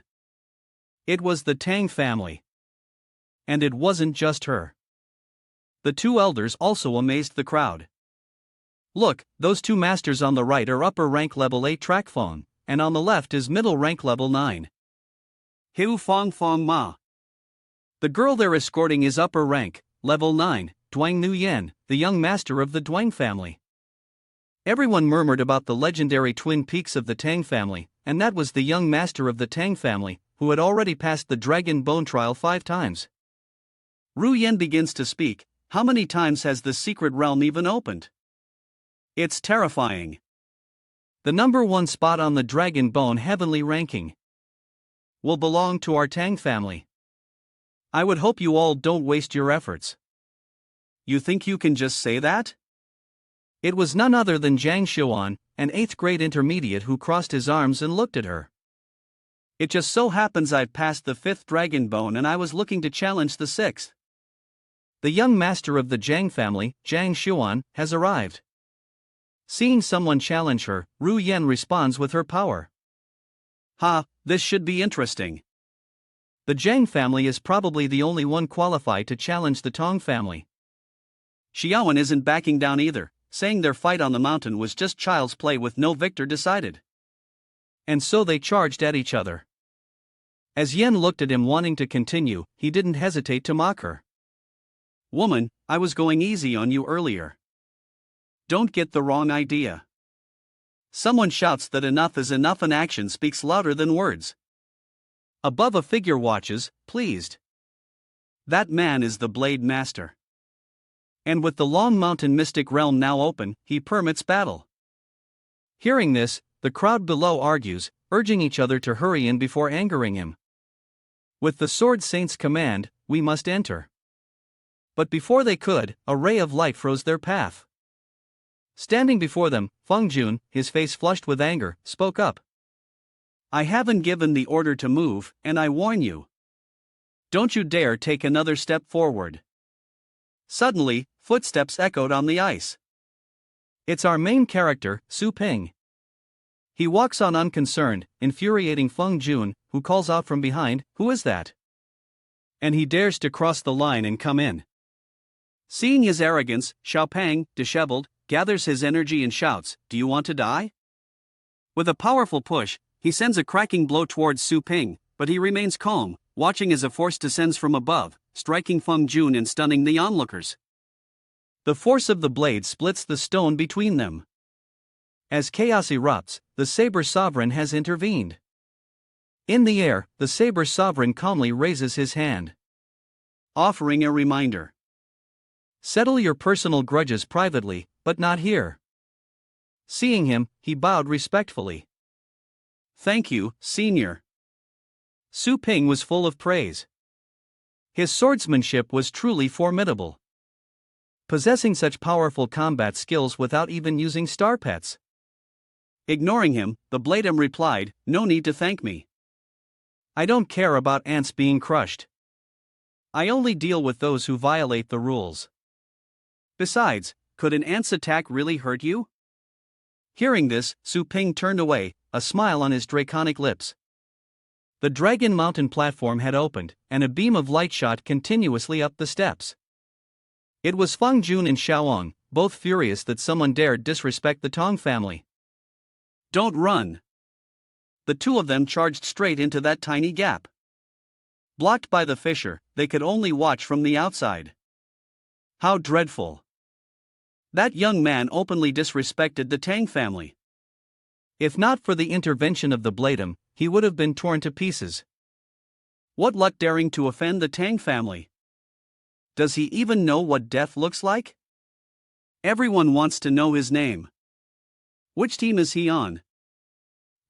Speaker 1: It was the Tang family. And it wasn't just her. The two elders also amazed the crowd. Look, those two masters on the right are upper rank level 8 track phone, and on the left is middle rank level 9.
Speaker 2: Hiu Fong Fong Ma.
Speaker 1: The girl they're escorting is upper rank, level 9, Duang Nu Yen, the young master of the Duang family. Everyone murmured about the legendary twin peaks of the Tang family, and that was the young master of the Tang family, who had already passed the Dragon Bone trial 5 times.
Speaker 2: Ru Yen begins to speak. How many times has the secret realm even opened? It's terrifying.
Speaker 1: The number 1 spot on the Dragon Bone heavenly ranking will belong to our Tang family. I would hope you all don't waste your efforts.
Speaker 2: You think you can just say that?
Speaker 1: It was none other than Zhang Xuan, an 8th grade intermediate who crossed his arms and looked at her.
Speaker 2: It just so happens I've passed the 5th Dragon Bone and I was looking to challenge the 6th.
Speaker 1: The young master of the Zhang family, Zhang Xuan, has arrived. Seeing someone challenge her, Ru Yen responds with her power.
Speaker 2: This should be interesting.
Speaker 1: The Zhang family is probably the only one qualified to challenge the Tong family.
Speaker 2: Xiaowen isn't backing down either, saying their fight on the mountain was just child's play with no victor decided.
Speaker 1: And so they charged at each other. As Yen looked at him wanting to continue, he didn't hesitate to mock her.
Speaker 2: Woman, I was going easy on you earlier. Don't get the wrong idea. Someone shouts that enough is enough and action speaks louder than words.
Speaker 1: Above a figure watches, pleased.
Speaker 2: That man is the Blade Master.
Speaker 1: And with the Long Mountain Mystic Realm now open, he permits battle. Hearing this, the crowd below argues, urging each other to hurry in before angering him. With the Sword Saint's command, we must enter. But before they could, a ray of light froze their path. Standing before them, Feng Jun, his face flushed with anger, spoke up.
Speaker 2: I haven't given the order to move, and I warn you. Don't you dare take another step forward. Suddenly, footsteps echoed on the ice.
Speaker 1: It's our main character, Su Ping. He walks on unconcerned, infuriating Feng Jun, who calls out from behind, "Who is that?" And he dares to cross the line and come in.
Speaker 2: Seeing his arrogance, Xiaopeng, disheveled, gathers his energy and shouts, "Do you want to die?" With a powerful push, he sends a cracking blow towards Su Ping, but he remains calm, watching as a force descends from above, striking Feng Jun and stunning the onlookers.
Speaker 1: The force of the blade splits the stone between them. As chaos erupts, the Saber Sovereign has intervened. In the air, the Saber Sovereign calmly raises his hand,
Speaker 2: offering a reminder.
Speaker 1: Settle your personal grudges privately, but not here. Seeing him, he bowed respectfully.
Speaker 2: Thank you, Senior.
Speaker 1: Su Ping was full of praise. His swordsmanship was truly formidable. Possessing such powerful combat skills without even using star pets.
Speaker 2: Ignoring him, the Bladem replied, "No need to thank me.
Speaker 1: I don't care about ants being crushed. I only deal with those who violate the rules.
Speaker 2: Besides, could an ant's attack really hurt you?"
Speaker 1: Hearing this, Su Ping turned away, a smile on his draconic lips. The Dragon Mountain platform had opened, and a beam of light shot continuously up the steps. It was Feng Jun and Xiaoong, both furious that someone dared disrespect the Tong family.
Speaker 2: "Don't run!" The two of them charged straight into that tiny gap. Blocked by the fissure, they could only watch from the outside. How dreadful! That young man openly disrespected the Tang family.
Speaker 1: If not for the intervention of the Bladem, he would have been torn to pieces.
Speaker 2: What luck daring to offend the Tang family? Does he even know what death looks like? Everyone wants to know his name. Which team is he on?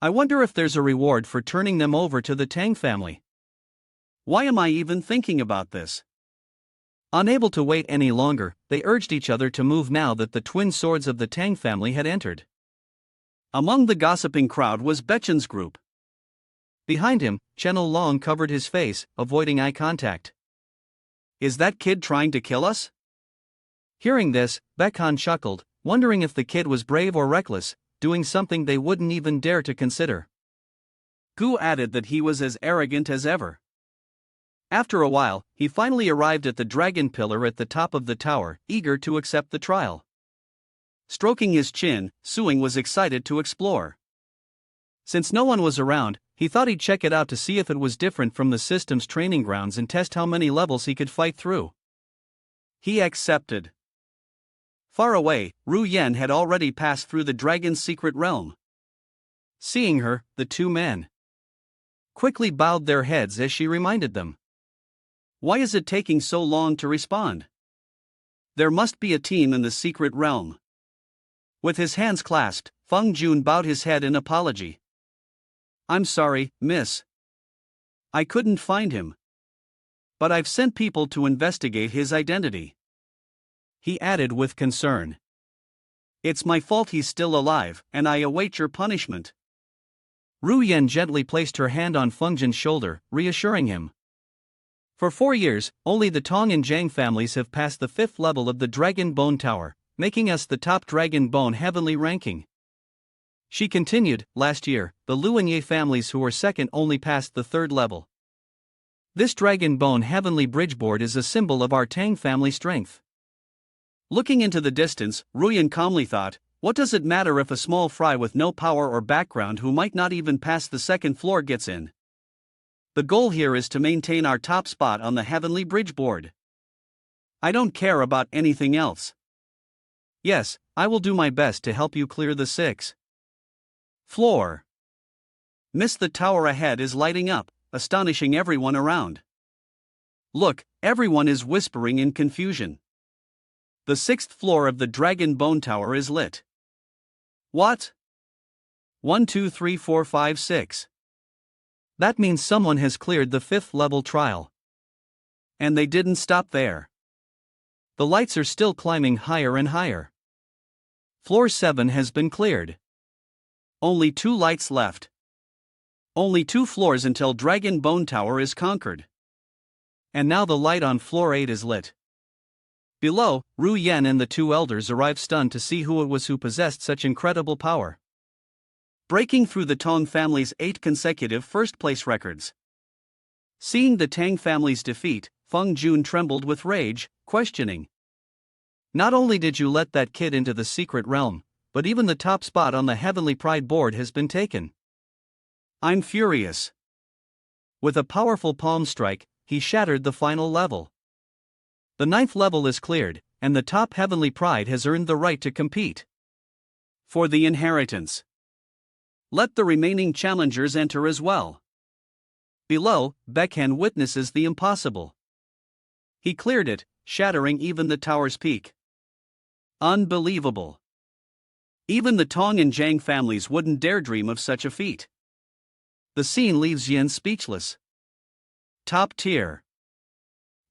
Speaker 1: I wonder if there's a reward for turning them over to the Tang family.
Speaker 2: Why am I even thinking about this?
Speaker 1: Unable to wait any longer, they urged each other to move now that the twin swords of the Tang family had entered.
Speaker 2: Among the gossiping crowd was Bechen's group.
Speaker 1: Behind him, Chen Long covered his face, avoiding eye contact.
Speaker 2: Is that kid trying to kill us?
Speaker 1: Hearing this, Bekhan chuckled, wondering if the kid was brave or reckless, doing something they wouldn't even dare to consider.
Speaker 2: Gu added that he was as arrogant as ever. After a while, he finally arrived at the dragon pillar at the top of the tower, eager to accept the trial. Stroking his chin, Suing was excited to explore.
Speaker 1: Since no one was around, he thought he'd check it out to see if it was different from the system's training grounds and test how many levels he could fight through.
Speaker 2: He accepted. Far away, Ru Yen had already passed through the dragon's secret realm.
Speaker 1: Seeing her, the two men quickly bowed their heads as she reminded them.
Speaker 2: Why is it taking so long to respond? There must be a team in the secret realm. With his hands clasped, Feng Jun bowed his head in apology. I'm sorry, miss. I couldn't find him. But I've sent people to investigate his identity. He added with concern. It's my fault he's still alive, and I await your punishment.
Speaker 1: Ru Yen gently placed her hand on Feng Jun's shoulder, reassuring him. For 4 years, only the Tong and Zhang families have passed the 5th level of the Dragon Bone Tower, making us the top Dragon Bone heavenly ranking. She continued, last year, the Lu and Ye families who were second only passed the 3rd level. This Dragon Bone heavenly bridgeboard is a symbol of our Tang family strength.
Speaker 2: Looking into the distance, Ruyan calmly thought, what does it matter if a small fry with no power or background who might not even pass the 2nd floor gets in? The goal here is to maintain our top spot on the heavenly bridgeboard. I don't care about anything else.
Speaker 1: Yes, I will do my best to help you clear the 6th floor.
Speaker 2: Miss, the tower ahead is lighting up, astonishing everyone around. Look, everyone is whispering in confusion. The 6th floor of the Dragon Bone Tower is lit. What?
Speaker 1: 1 2 3 4 5 6. That means someone has cleared the 5th level trial.
Speaker 2: And they didn't stop there.
Speaker 1: The lights are still climbing higher and higher. Floor 7 has been cleared.
Speaker 2: Only 2 lights left. Only 2 floors until Dragon Bone Tower is conquered.
Speaker 1: And now the light on floor 8 is lit. Below, Ru Yen and the 2 elders arrive stunned to see who it was who possessed such incredible power,
Speaker 2: breaking through the Tong family's 8 consecutive first-place records. Seeing the Tang family's defeat, Feng Jun trembled with rage, questioning.
Speaker 1: Not only did you let that kid into the secret realm, but even the top spot on the Heavenly Pride board has been taken.
Speaker 2: I'm furious.
Speaker 1: With a powerful palm strike, he shattered the final level. The 9th level is cleared, and the top Heavenly Pride has earned the right to compete
Speaker 2: for the inheritance. Let the remaining challengers enter as well.
Speaker 1: Below, Baekhan witnesses the impossible.
Speaker 2: He cleared it, shattering even the tower's peak. Unbelievable. Even the Tong and Zhang families wouldn't dare dream of such a feat.
Speaker 1: The scene leaves Yin speechless.
Speaker 2: Top tier.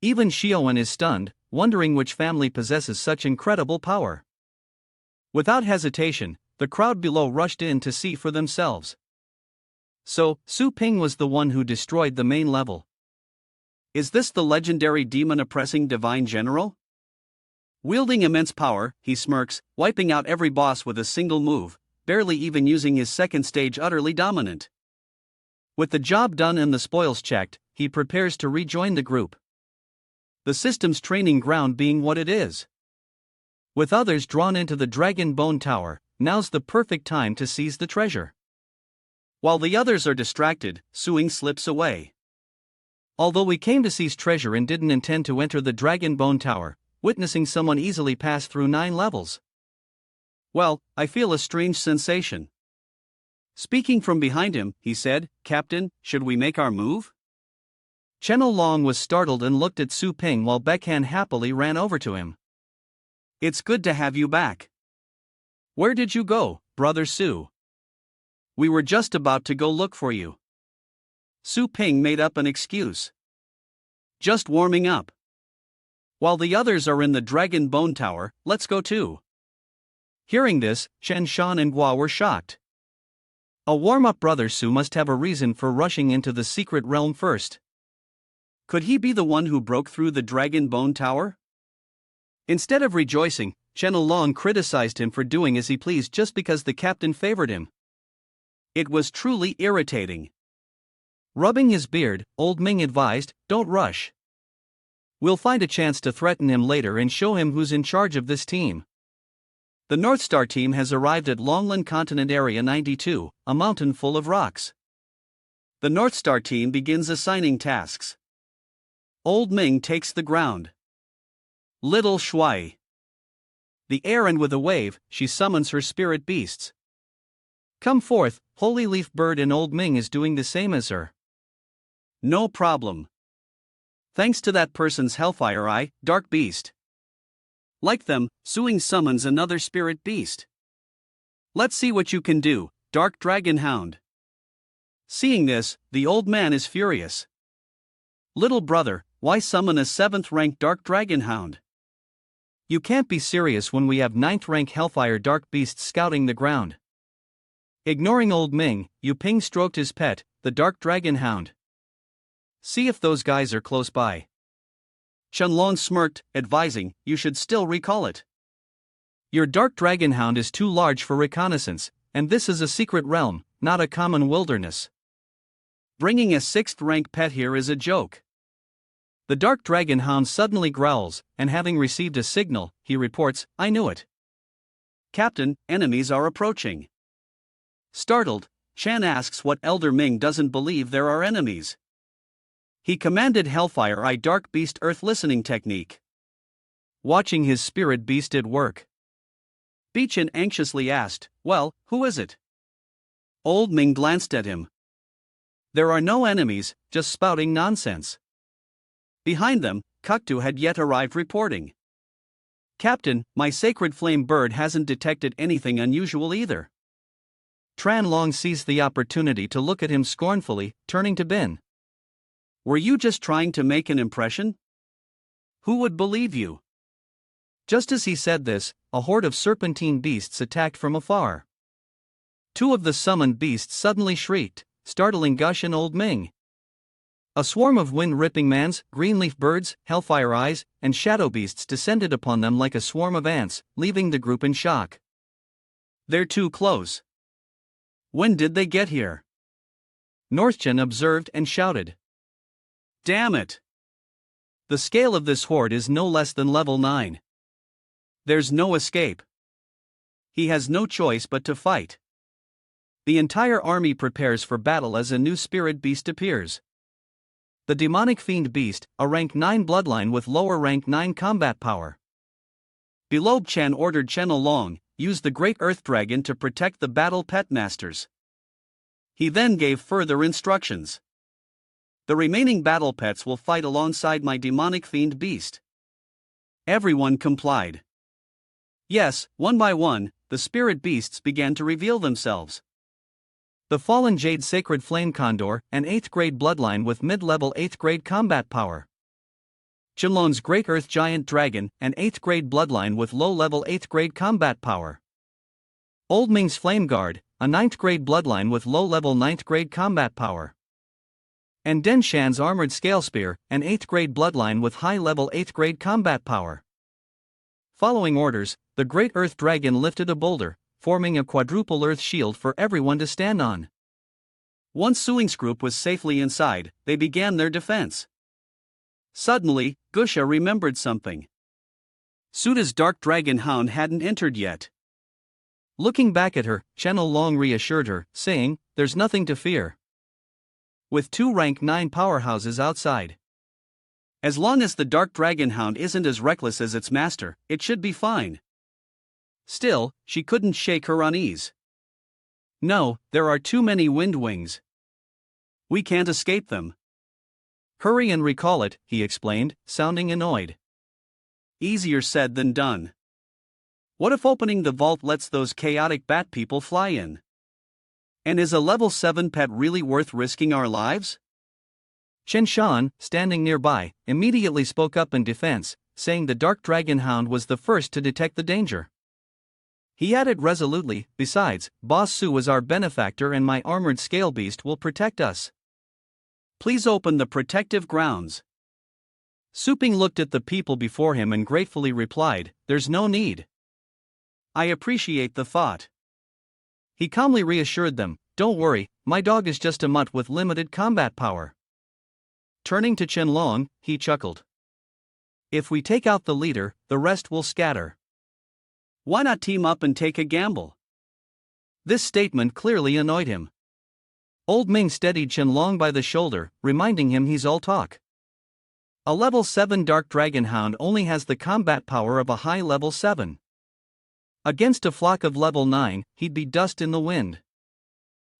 Speaker 1: Even Xiaowen is stunned, wondering which family possesses such incredible power. Without hesitation, the crowd below rushed in to see for themselves. So, Su Ping was the one who destroyed the main level.
Speaker 2: Is this the legendary demon-oppressing divine general? Wielding immense power, he smirks, wiping out every boss with a single move, barely even using his second stage, utterly dominant.
Speaker 1: With the job done and the spoils checked, he prepares to rejoin the group. The system's training ground being what it is. With others drawn into the Dragon Bone Tower, now's the perfect time to seize the treasure.
Speaker 2: While the others are distracted, Suing slips away.
Speaker 1: Although we came to seize treasure and didn't intend to enter the Dragon Bone Tower, witnessing someone easily pass through 9 levels.
Speaker 2: Well, I feel a strange sensation. Speaking from behind him, he said, "Captain, should we make our move?"
Speaker 1: Chen Long was startled and looked at Su Ping while Baekhan happily ran over to him.
Speaker 2: "It's good to have you back. Where did you go, Brother Su? We were just about to go look for you." Su Ping made up an excuse. "Just warming up. While the others are in the Dragon Bone Tower, let's go too."
Speaker 1: Hearing this, Chen Shan and Gua were shocked. A warm-up Brother Su must have a reason for rushing into the secret realm first.
Speaker 2: Could he be the one who broke through the Dragon Bone Tower?
Speaker 1: Instead of rejoicing, Chen Long criticized him for doing as he pleased just because the captain favored him.
Speaker 2: It was truly irritating.
Speaker 1: Rubbing his beard, Old Ming advised, "Don't rush. We'll find a chance to threaten him later and show him who's in charge of this team." The North Star team has arrived at Longland Continent Area 92, a mountain full of rocks.
Speaker 2: The North Star team begins assigning tasks. Old Ming takes the ground. Little Shui.
Speaker 1: The air, and with a wave, she summons her spirit beasts. "Come forth, Holy Leaf Bird," and Old Ming is doing the same as her.
Speaker 2: "No problem. Thanks to that person's Hellfire Eye, Dark Beast." Like them, Suing summons another spirit beast. "Let's see what you can do, Dark Dragon Hound." Seeing this, the old man is furious. "Little brother, why summon a 7th-rank Dark Dragon Hound?
Speaker 1: You can't be serious when we have 9th-rank Hellfire Dark Beasts scouting the ground." Ignoring Old Ming, Yu Ping stroked his pet, the Dark Dragon Hound. "See if those guys are close by."
Speaker 2: Chen smirked, advising, "You should still recall it.
Speaker 1: Your Dark Dragon Hound is too large for reconnaissance, and this is a secret realm, not a common wilderness.
Speaker 2: Bringing a 6th-rank pet here is a joke."
Speaker 1: The Dark Dragon Hound suddenly growls, and having received a signal, he reports, "I knew it.
Speaker 2: Captain, enemies are approaching." Startled, Chan asks what Elder Ming doesn't believe there are enemies. He commanded Hellfire Eye Dark Beast Earth Listening Technique.
Speaker 1: Watching his spirit beast at work,
Speaker 2: Beechin anxiously asked, "Well, who is it?" Old Ming glanced at him.
Speaker 1: "There are no enemies, just spouting nonsense."
Speaker 2: Behind them, Kuktu had yet arrived reporting. "Captain, my sacred flame bird hasn't detected anything unusual either."
Speaker 1: Tran Long seized the opportunity to look at him scornfully, turning to Bin.
Speaker 2: "Were you just trying to make an impression? Who would believe you?"
Speaker 1: Just as he said this, a horde of serpentine beasts attacked from afar. 2 of the summoned beasts suddenly shrieked, startling Gush and Old Ming. A swarm of wind-ripping mans, greenleaf birds, hellfire eyes, and shadow beasts descended upon them like a swarm of ants, leaving the group in shock.
Speaker 2: They're too close. When did they get here?
Speaker 1: Northchen observed and shouted.
Speaker 2: Damn it!
Speaker 1: The scale of this horde is no less than level 9.
Speaker 2: There's no escape. He has no choice but to fight. The entire army prepares for battle as a new spirit beast appears.
Speaker 1: The demonic fiend beast, a rank 9 bloodline with lower rank 9 combat power.
Speaker 2: Below Chen ordered Chen Long, use the great earth dragon to protect the battle pet masters. He then gave further instructions. The remaining battle pets will fight alongside my demonic fiend beast. Everyone complied. Yes, one by one, the spirit beasts began to reveal themselves.
Speaker 1: The fallen Jade Sacred Flame Condor, an 8th grade bloodline with mid-level 8th grade combat power. Chenlong's Great Earth Giant Dragon, an 8th grade bloodline with low-level 8th grade combat power. Old Ming's Flame Guard, a 9th grade bloodline with low-level 9th grade combat power. And Den Shan's Armored Scale Spear, an 8th grade bloodline with high-level 8th grade combat power. Following orders, the Great Earth Dragon lifted a boulder, forming a quadruple earth shield for everyone to stand on.
Speaker 2: Once Suing's group was safely inside, they began their defense. Suddenly, Gusha remembered something. Suda's dark dragon hound hadn't entered yet.
Speaker 1: Looking back at her, Chen Long reassured her, saying, "There's nothing to fear. With 2 rank 9 powerhouses outside.
Speaker 2: As long as the dark dragon hound isn't as reckless as its master, it should be fine." Still, she couldn't shake her unease.
Speaker 1: "No, there are too many wind wings.
Speaker 2: We can't escape them."
Speaker 1: "Hurry and recall it," he explained, sounding annoyed.
Speaker 2: Easier said than done. What if opening the vault lets those chaotic bat people fly in? And is a level 7 pet really worth risking our lives?
Speaker 1: Chen Shan, standing nearby, immediately spoke up in defense, saying the dark dragon hound was the first to detect the danger. He added resolutely, "Besides, Boss Su is our benefactor and my armored scale beast will protect us.
Speaker 2: Please open the protective grounds."
Speaker 1: Suping looked at the people before him and gratefully replied, "There's no need.
Speaker 2: I appreciate the thought."
Speaker 1: He calmly reassured them, "Don't worry, my dog is just a mutt with limited combat power." Turning to Chen Long, he chuckled. "If we take out the leader, the rest will scatter.
Speaker 2: Why not team up and take a gamble?"
Speaker 1: This statement clearly annoyed him. Old Ming steadied Chen Long by the shoulder, reminding him he's all talk. A level 7 Dark Dragon Hound only has the combat power of a high level 7. Against a flock of level 9, he'd be dust in the wind.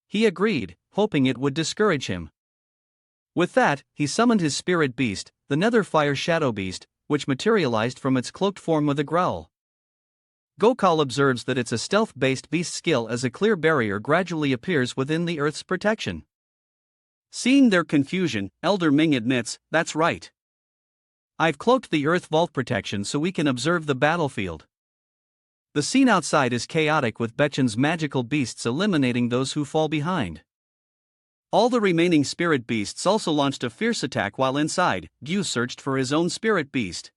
Speaker 1: He agreed, hoping it would discourage him. With that, he summoned his spirit beast, the Netherfire Shadow Beast, which materialized from its cloaked form with a growl. Gokul observes that it's a stealth-based beast skill as a clear barrier gradually appears within the Earth's protection.
Speaker 2: Seeing their confusion, Elder Ming admits, "That's right.
Speaker 1: I've cloaked the Earth Vault protection so we can observe the battlefield. The scene outside is chaotic with Betchen's magical beasts eliminating those who fall behind."
Speaker 2: All the remaining spirit beasts also launched a fierce attack while inside. Gyu searched for his own spirit beast.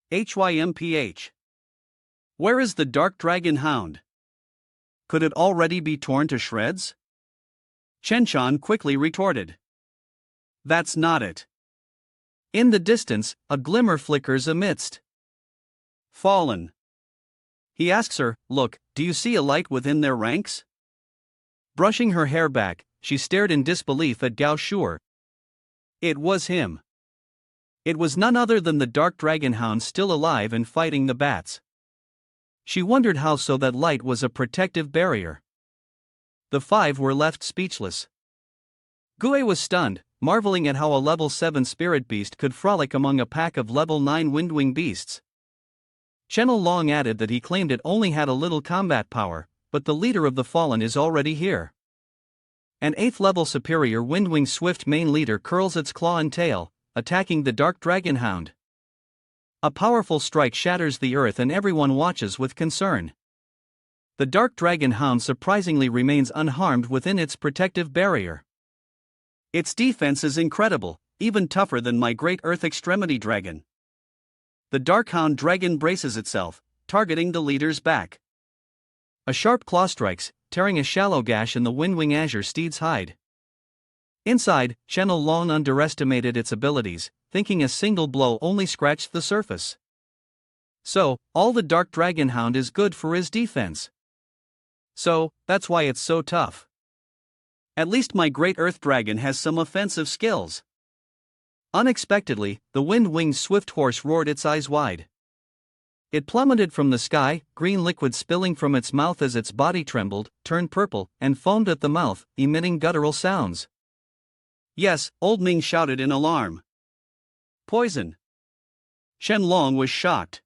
Speaker 2: HYMPH. Where is the Dark Dragon Hound? Could it already be torn to shreds? Chen Shan quickly retorted. That's not it.
Speaker 1: In the distance, a glimmer flickers amidst.
Speaker 2: Fallen.
Speaker 1: He asks her, "Look, do you see a light within their ranks?" Brushing her hair back, she stared in disbelief at Gao Shuer.
Speaker 2: It was him.
Speaker 1: It was none other than the Dark Dragon Hound still alive and fighting the bats. She wondered how so that light was a protective barrier. The 5 were left speechless. Gue was stunned, marveling at how a level 7 spirit beast could frolic among a pack of level 9 windwing beasts. Chen Long added that he claimed it only had a little combat power, but the leader of the fallen is already here. An 8th level superior windwing swift mane leader curls its claw and tail, attacking the Dark Dragon Hound. A powerful strike shatters the earth and everyone watches with concern. The dark dragon hound surprisingly remains unharmed within its protective barrier.
Speaker 2: Its defense is incredible, even tougher than my great earth extremity dragon. The dark hound dragon braces itself, targeting the leader's back.
Speaker 1: A sharp claw strikes, tearing a shallow gash in the windwing azure steed's hide. Inside, Channel Long underestimated its abilities, thinking a single blow only scratched the surface. So, all the dark dragon hound is good for is defense. So, that's why it's so tough. At least my great earth dragon has some offensive skills. Unexpectedly, the wind-winged swift horse roared its eyes wide. It plummeted from the sky, green liquid spilling from its mouth as its body trembled, turned purple, and foamed at the mouth, emitting guttural sounds.
Speaker 2: Yes, Old Ming shouted in alarm. Poison. Shen Long was shocked.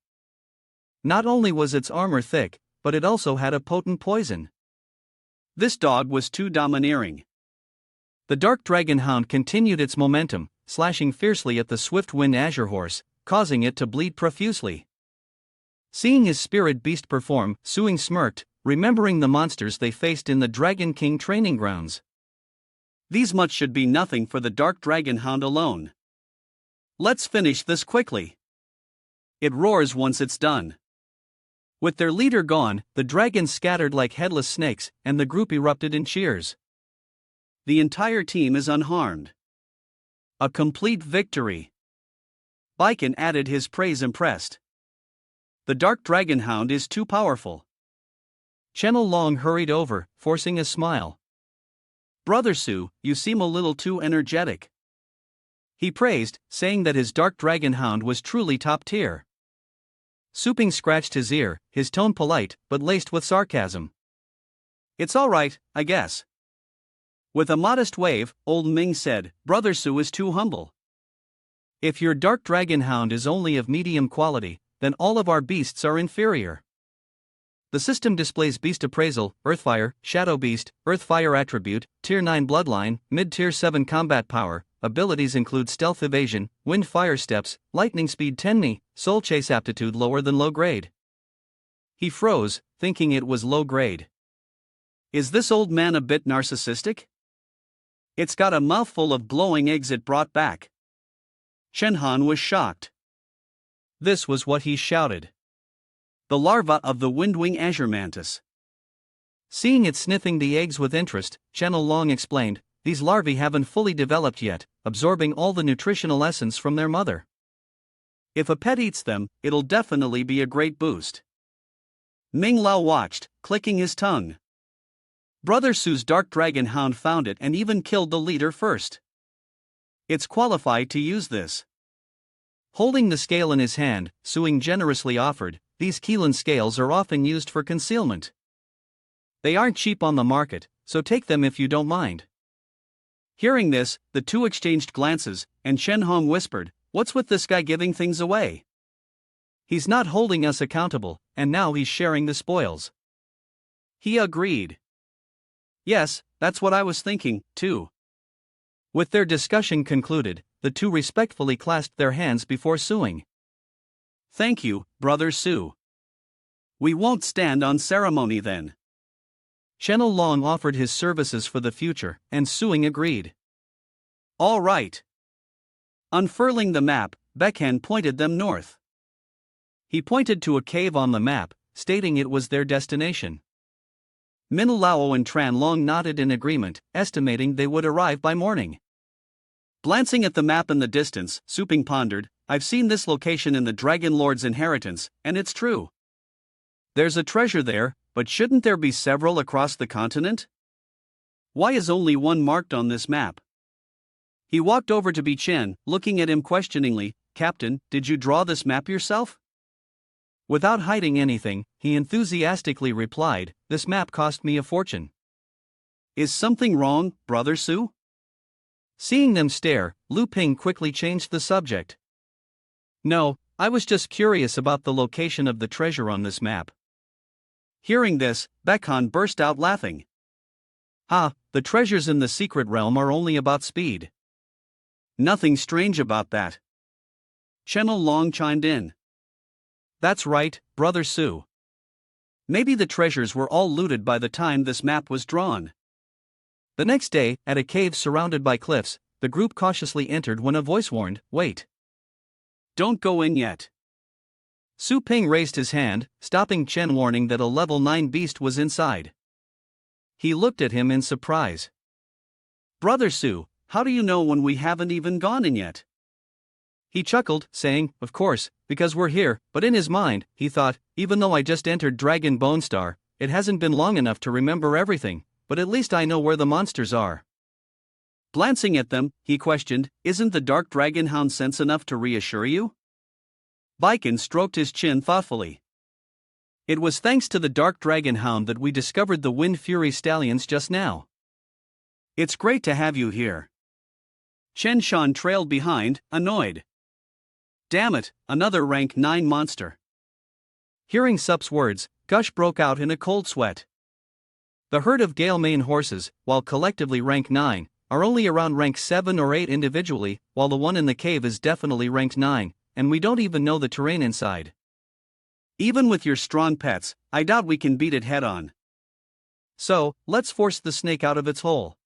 Speaker 1: Not only was its armor thick, but it also had a potent poison.
Speaker 2: This dog was too domineering.
Speaker 1: The dark dragon hound continued its momentum, slashing fiercely at the swift-wind azure horse, causing it to bleed profusely. Seeing his spirit beast perform, Suing smirked, remembering the monsters they faced in the Dragon King training grounds.
Speaker 2: These much should be nothing for the dark dragon hound alone. Let's finish this quickly. It roars once it's done.
Speaker 1: With their leader gone, the dragons scattered like headless snakes, and the group erupted in cheers.
Speaker 2: The entire team is unharmed. A complete victory. Baiken added his praise impressed. The dark dragon hound is too powerful.
Speaker 1: Channel Long hurried over, forcing a smile.
Speaker 2: Brother Su, you seem a little too energetic.
Speaker 1: He praised, saying that his dark dragon hound was truly top tier. Suping scratched his ear, his tone polite, but laced with sarcasm.
Speaker 2: It's all right, I guess. With a modest wave, Old Ming said, Brother Su is too humble.
Speaker 1: If your dark dragon hound is only of medium quality, then all of our beasts are inferior. The system displays beast appraisal, Earthfire, Shadow Beast, Earthfire attribute, Tier 9 bloodline, mid-Tier 7 combat power. Abilities include stealth evasion, wind fire steps, lightning speed 10 mi, soul chase aptitude lower than low grade. He froze, thinking it was low grade.
Speaker 2: Is this old man a bit narcissistic? It's got a mouthful of glowing eggs it brought back. Shenhan was shocked.
Speaker 1: This was what he shouted.
Speaker 2: The larva of the windwing azure mantis.
Speaker 1: Seeing it sniffing the eggs with interest, Channel Long explained, these larvae haven't fully developed yet, absorbing all the nutritional essence from their mother.
Speaker 2: If a pet eats them, it'll definitely be a great boost. Ming Lao watched, clicking his tongue. Brother Su's dark dragon hound found it and even killed the leader first. It's qualified to use this.
Speaker 1: Holding the scale in his hand, Suing generously offered, these Keelan scales are often used for concealment. They aren't cheap on the market, so take them if you don't mind.
Speaker 2: Hearing this, the two exchanged glances, and Shen Hong whispered, What's with this guy giving things away?
Speaker 1: He's not holding us accountable, and now he's sharing the spoils.
Speaker 2: He agreed. Yes, that's what I was thinking, too.
Speaker 1: With their discussion concluded, the two respectfully clasped their hands before Suing.
Speaker 2: Thank you, Brother Su. We won't stand on ceremony then.
Speaker 1: Channel Long offered his services for the future, and Suing agreed.
Speaker 2: All right. Unfurling the map, Baekhan pointed them north.
Speaker 1: He pointed to a cave on the map, stating it was their destination.
Speaker 2: Min Lao and Tran Long nodded in agreement, estimating they would arrive by morning. Glancing at the map in the distance, Suping pondered, I've seen this location in the Dragon Lord's inheritance, and it's true. There's a treasure there, but shouldn't there be several across the continent? Why is only one marked on this map? He walked over to Bi Chen, looking at him questioningly, Captain, did you draw this map yourself?
Speaker 1: Without hiding anything, he enthusiastically replied, this map cost me a fortune.
Speaker 2: Is something wrong, Brother Su?
Speaker 1: Seeing them stare, Lu Ping quickly changed the subject. No, I was just curious about the location of the treasure on this map.
Speaker 2: Hearing this, Baekhan burst out laughing.
Speaker 1: The treasures in the secret realm are only about speed.
Speaker 2: Nothing strange about that. Channel Long chimed in.
Speaker 1: That's right, Brother Su.
Speaker 2: Maybe the treasures were all looted by the time this map was drawn.
Speaker 1: The next day, at a cave surrounded by cliffs, the group cautiously entered when a voice warned, "Wait.
Speaker 2: Don't go in yet."
Speaker 1: Su Ping raised his hand, stopping Chen, warning that a level 9 beast was inside. He looked at him in surprise.
Speaker 2: "Brother Su, how do you know when we haven't even gone in yet?"
Speaker 1: He chuckled, saying, "Of course, because we're here," but in his mind, he thought, even though I just entered Dragon Bone Star, it hasn't been long enough to remember everything, but at least I know where the monsters are.
Speaker 2: Glancing at them, he questioned, "Isn't the Dark Dragon Hound sense enough to reassure you?" Baiken stroked his chin thoughtfully.
Speaker 1: "It was thanks to the Dark Dragon Hound that we discovered the Wind Fury stallions just now."
Speaker 2: "It's great to have you here." Chen Shan trailed behind, annoyed. "Damn it, another rank 9 monster."
Speaker 1: Hearing Sup's words, Gush broke out in a cold sweat. The herd of Gale Mane horses, while collectively rank 9, are only around rank 7 or 8 individually, while the one in the cave is definitely ranked 9, and we don't even know the terrain inside.
Speaker 2: "Even with your strong pets, I doubt we can beat it head on.
Speaker 1: So, let's force the snake out of its hole."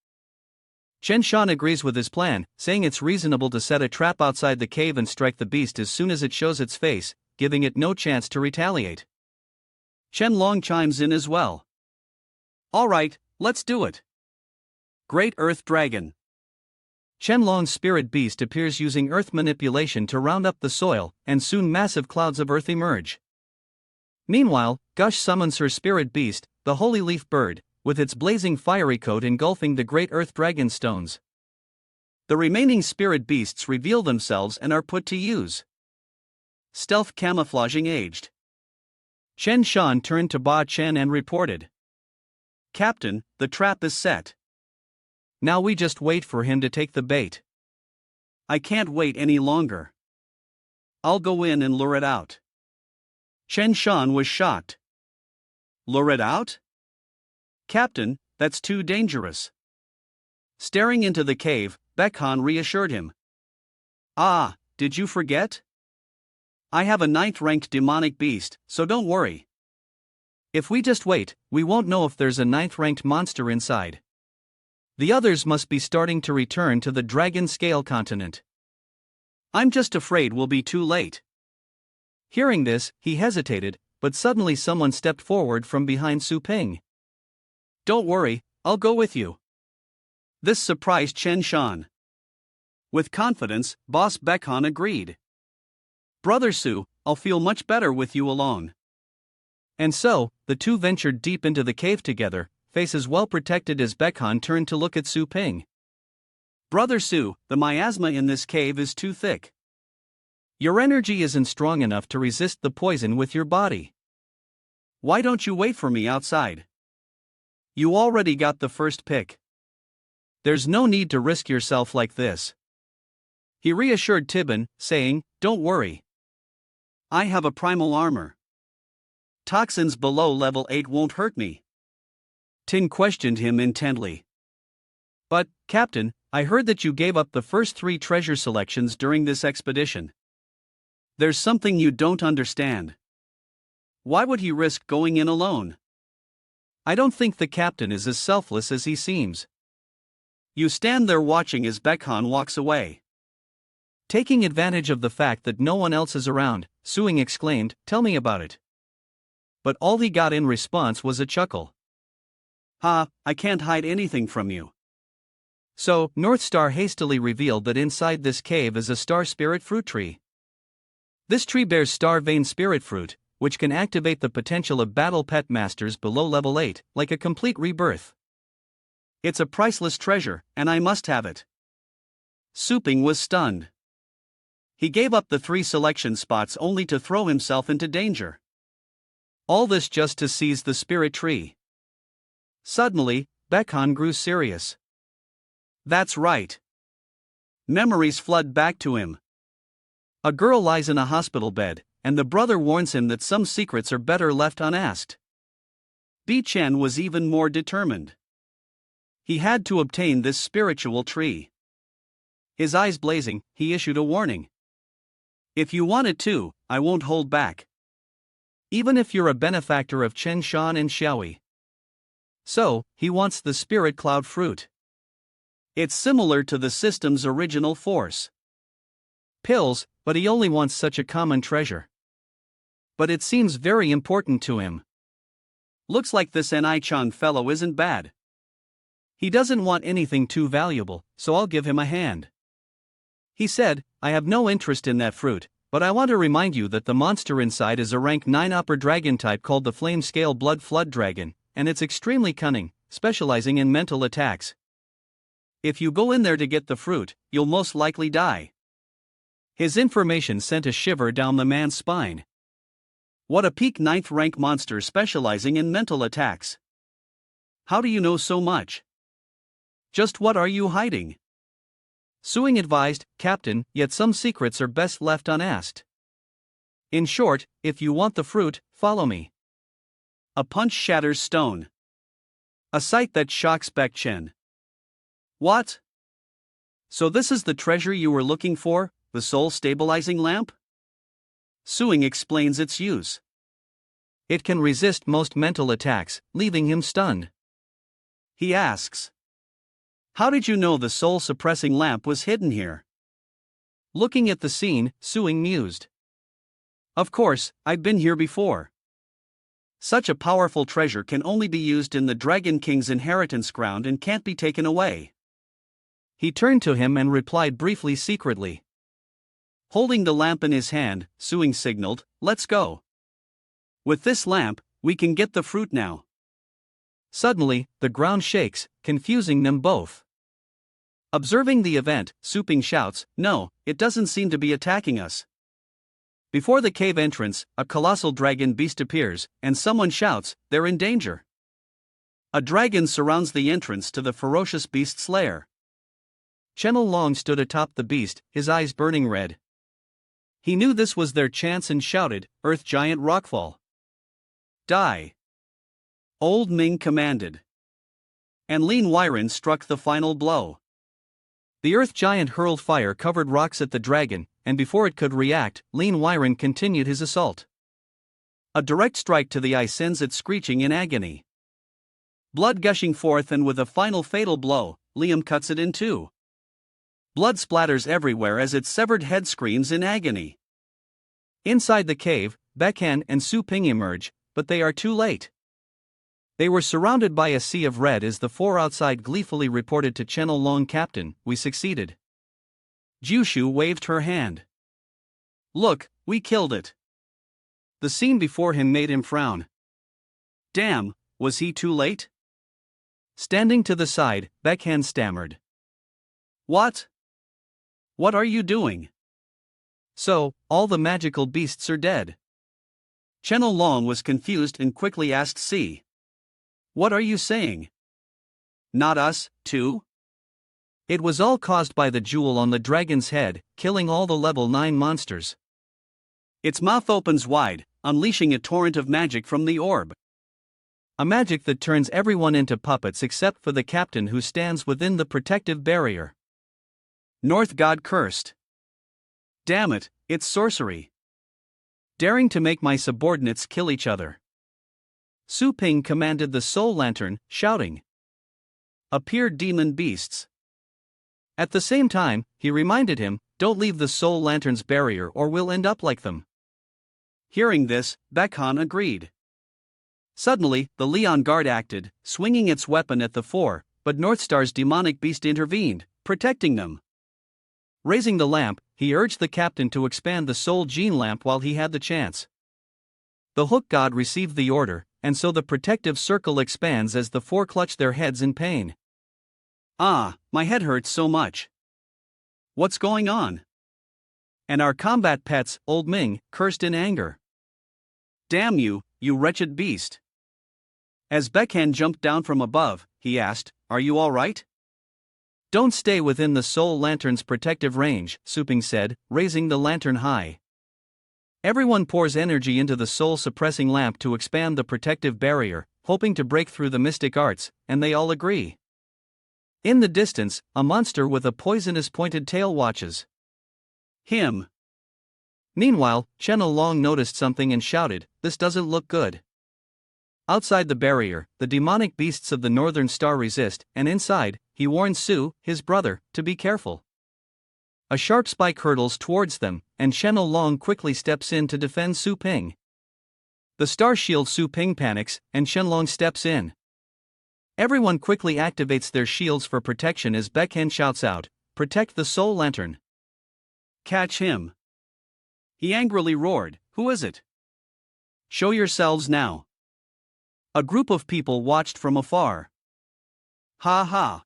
Speaker 1: Chen Shan agrees with his plan, saying it's reasonable to set a trap outside the cave and strike the beast as soon as it shows its face, giving it no chance to retaliate.
Speaker 2: Chen Long chimes in as well. "All right, let's do it." Great Earth Dragon.
Speaker 1: Chen Long's spirit beast appears using earth manipulation to round up the soil, and soon massive clouds of earth emerge. Meanwhile, Gush summons her spirit beast, the Holy Leaf Bird, with its blazing fiery coat engulfing the great earth dragon stones.
Speaker 2: The remaining spirit beasts reveal themselves and are put to use. Stealth camouflaging aged.
Speaker 1: Chen Shan turned to Ba Chen and reported,
Speaker 2: "Captain, the trap is set.
Speaker 1: Now we just wait for him to take the bait."
Speaker 2: "I can't wait any longer. I'll go in and lure it out." Chen Shan was shocked. "Lure it out? Captain, that's too dangerous." Staring into the cave, Baekhan reassured him. "Ah, did you forget? I have a 9th ranked demonic beast, so don't worry.
Speaker 1: If we just wait, we won't know if there's a 9th ranked monster inside. The others must be starting to return to the Dragon Scale continent.
Speaker 2: I'm just afraid we'll be too late."
Speaker 1: Hearing this, he hesitated, but suddenly someone stepped forward from behind Su Ping.
Speaker 2: "Don't worry, I'll go with you." This surprised Chen Shan. With confidence, Boss Baekhan agreed. "Brother Su, I'll feel much better with you alone."
Speaker 1: And so, the two ventured deep into the cave together, faces well protected as Baekhan turned to look at Su Ping.
Speaker 2: "Brother Su, the miasma in this cave is too thick.
Speaker 1: Your energy isn't strong enough to resist the poison with your body.
Speaker 2: Why don't you wait for me outside? You already got the first pick.
Speaker 1: There's no need to risk yourself like this." He reassured Tibin, saying, "Don't worry.
Speaker 2: I have a primal armor. Toxins below level 8 won't hurt me." Tin questioned him intently.
Speaker 1: "But, Captain, I heard that you gave up the first 3 treasure selections during this expedition."
Speaker 2: "There's something you don't understand. Why would he risk going in alone?"
Speaker 1: "I don't think the captain is as selfless as he seems."
Speaker 2: You stand there watching as Baekhan walks away.
Speaker 1: Taking advantage of the fact that no one else is around, Suing exclaimed, "Tell me about it." But all he got in response was a chuckle.
Speaker 2: "Ha, I can't hide anything from you."
Speaker 1: So, North Star hastily revealed that inside this cave is a star spirit fruit tree. This tree bears star vein spirit fruit, which can activate the potential of battle pet masters below level 8, like a complete rebirth.
Speaker 2: It's a priceless treasure, and I must have it. Su Ping was stunned. He gave up the 3 selection spots only to throw himself into danger.
Speaker 1: All this just to seize the spirit tree. Suddenly, Baekhan grew serious.
Speaker 2: That's right. Memories flood back to him.
Speaker 1: A girl lies in a hospital bed, and the brother warns him that some secrets are better left unasked.
Speaker 2: Bi Chen was even more determined. He had to obtain this spiritual tree. His eyes blazing, he issued a warning. If you want it too, I won't hold back.
Speaker 1: even if you're a benefactor of Chen Shan and Xiaoyi. So, he wants the spirit cloud fruit.
Speaker 2: It's similar to the system's original force
Speaker 1: pills, but he only wants such a common treasure. But it seems very important to him.
Speaker 2: Looks like this Ni-chan fellow isn't bad.
Speaker 1: He doesn't want anything too valuable, so I'll give him a hand. He said, I have no interest in that fruit, but I want to remind you that the monster inside is a rank 9 upper dragon type called the Flame Scale Blood Flood Dragon, and it's extremely cunning, specializing in mental attacks. If you go in there to get the fruit, you'll most likely die. His information sent a shiver down the man's spine.
Speaker 2: What a peak 9th rank monster specializing in mental attacks. How do you know so much? Just what are you hiding?
Speaker 1: Suing advised, Captain, yet some secrets are best left unasked. In short, if you want the fruit, follow me.
Speaker 2: A punch shatters stone. A sight that shocks Baek Chen. What? So this is the treasure you were looking for, the soul-stabilizing lamp? Suing explains its use.
Speaker 1: It can resist most mental attacks, leaving him stunned.
Speaker 2: He asks, how did you know the soul-suppressing lamp was hidden here?
Speaker 1: Looking at the scene, Suing mused.
Speaker 2: Of course, I've been here before. Such a powerful treasure can only be used in the Dragon King's inheritance ground and can't be taken away.
Speaker 1: He turned to him and replied briefly secretly.
Speaker 2: Holding the lamp in his hand, Suing signaled, let's go. With this lamp, we can get the fruit now.
Speaker 1: Suddenly, the ground shakes, confusing them both.
Speaker 2: Observing the event, Su Ping shouts, no, it doesn't seem to be attacking us. Before the cave entrance, a colossal dragon beast appears, and someone shouts, they're in danger. A dragon surrounds the entrance to the ferocious beast's lair.
Speaker 1: Chenel Long stood atop the beast, his eyes burning red. He knew this was their chance and shouted, Earth Giant Rockfall.
Speaker 2: Die. Old Ming commanded. And Lin Weiren struck the final blow.
Speaker 1: The Earth Giant hurled fire-covered rocks at the dragon, and before it could react, Lin Weiren continued his assault. A direct strike to the eye sends it screeching in agony. Blood gushing forth, and with a final fatal blow, Liam cuts it in two. Blood splatters everywhere as its severed head screams in agony. Inside the cave, Baekhan and Su Ping emerge, but they are too late. They were surrounded by a sea of red as the four outside gleefully reported to Chenel Long, Captain, we succeeded. Jushu waved her hand. Look, we killed it. The scene before him made him frown. Damn, was he too late? Standing to the side, Baekhan stammered. What? What are you doing? So, all the magical beasts are dead. Chenel Long was confused and quickly asked C. What are you saying? Not us, too? It was all caused by the jewel on the dragon's head, killing all the level 9 monsters. Its mouth opens wide, unleashing a torrent of magic from the orb. A magic that turns everyone into puppets except for the captain who stands within the protective barrier. North God cursed. Damn it, it's sorcery. Daring to make my subordinates kill each other. Su Ping commanded the soul lantern, shouting. Appeared demon beasts. At the same time, he reminded him, don't leave the soul lantern's barrier or we'll end up like them. Hearing this, Baekhan agreed. Suddenly, the Leon Guard acted, swinging its weapon at the four, but Northstar's demonic beast intervened, protecting them. Raising the lamp, he urged the captain to expand the soul gene lamp while he had the chance. The hook god received the order, and so the protective circle expands as the four clutch their heads in pain. Ah, my head hurts so much. What's going on? And our combat pets, Old Ming, cursed in anger. Damn you, you wretched beast. As Baekhan jumped down from above, he asked, are you all right? Don't stay within the soul lantern's protective range, Su Ping said, raising the lantern high. Everyone pours energy into the soul-suppressing lamp to expand the protective barrier, hoping to break through the mystic arts, and they all agree. In the distance, a monster with a poisonous pointed tail watches him. Meanwhile, Chen Long noticed something and shouted, "This doesn't look good." Outside the barrier, the demonic beasts of the Northern Star resist, and inside, he warns Su, his brother, to be careful. A sharp spike hurtles towards them, and Chen Long quickly steps in to defend Su Ping. The star shield Su Ping panics, and Chen Long steps in. Everyone quickly activates their shields for protection as Baekhan shouts out, "Protect the Soul Lantern."
Speaker 2: Catch him! He angrily roared, "Who is it? Show yourselves now." A group of people watched from afar. Ha ha!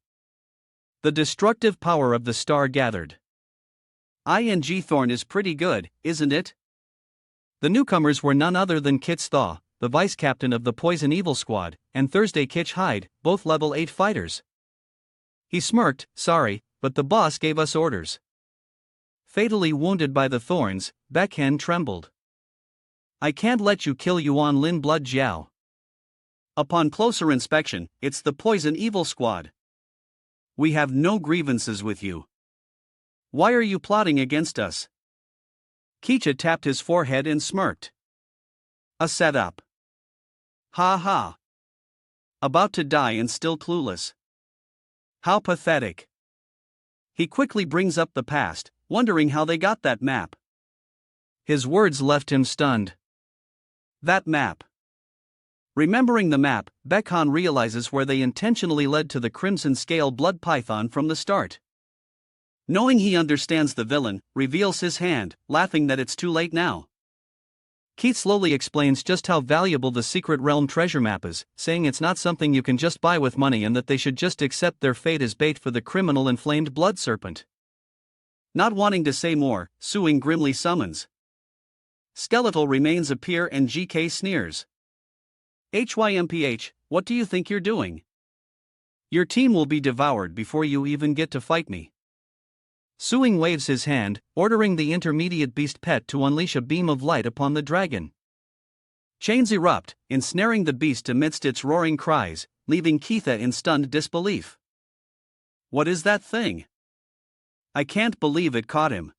Speaker 2: The destructive power of the star gathered. ING Thorn is pretty good, isn't it?
Speaker 1: The newcomers were none other than Kit Thaw, the vice captain of the Poison Evil Squad, and Thursday Kitch Hyde, both level 8 fighters. He smirked, "Sorry, but the boss gave us orders." Fatally wounded by the thorns, Baekhan trembled. "I can't let you kill Yuan Lin Blood Jiao."
Speaker 2: Upon closer inspection, it's the Poison Evil Squad. We have no grievances with you. Why are you plotting against us? Kicha tapped his forehead and smirked. A setup. Ha ha. About to die and still clueless. How pathetic. He quickly brings up the past, wondering how they got that map.
Speaker 1: His words left him stunned.
Speaker 2: That map. Remembering the map, Baekhan realizes where they intentionally led to the Crimson Scale Blood Python from the start. Knowing he understands the villain, reveals his hand, laughing that it's too late now.
Speaker 1: Keith slowly explains just how valuable the Secret Realm treasure map is, saying it's not something you can just buy with money and that they should just accept their fate as bait for the criminal inflamed blood serpent.
Speaker 2: Not wanting to say more, Suing grimly summons. Skeletal remains appear and GK sneers. HYMPH, what do you think you're doing? Your team will be devoured before you even get to fight me.
Speaker 1: Suing waves his hand, ordering the intermediate beast pet to unleash a beam of light upon the dragon. Chains erupt, ensnaring the beast amidst its roaring cries, leaving Keitha in stunned disbelief.
Speaker 2: What is that thing? I can't believe it caught him.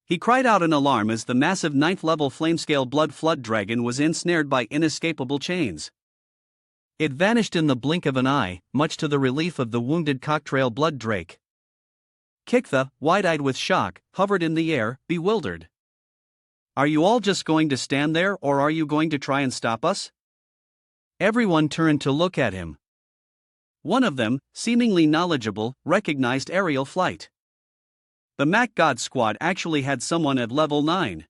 Speaker 2: He cried out in alarm as the massive 9th level flamescale blood flood dragon was ensnared by inescapable chains.
Speaker 1: It vanished in the blink of an eye, much to the relief of the wounded cocktail blood drake. Kiktha, wide-eyed with shock, hovered in the air, bewildered.
Speaker 2: Are you all just going to stand there or are you going to try and stop us?
Speaker 1: Everyone turned to look at him.
Speaker 2: One of them, seemingly knowledgeable, recognized aerial flight. The Mac God squad actually had someone at level 9.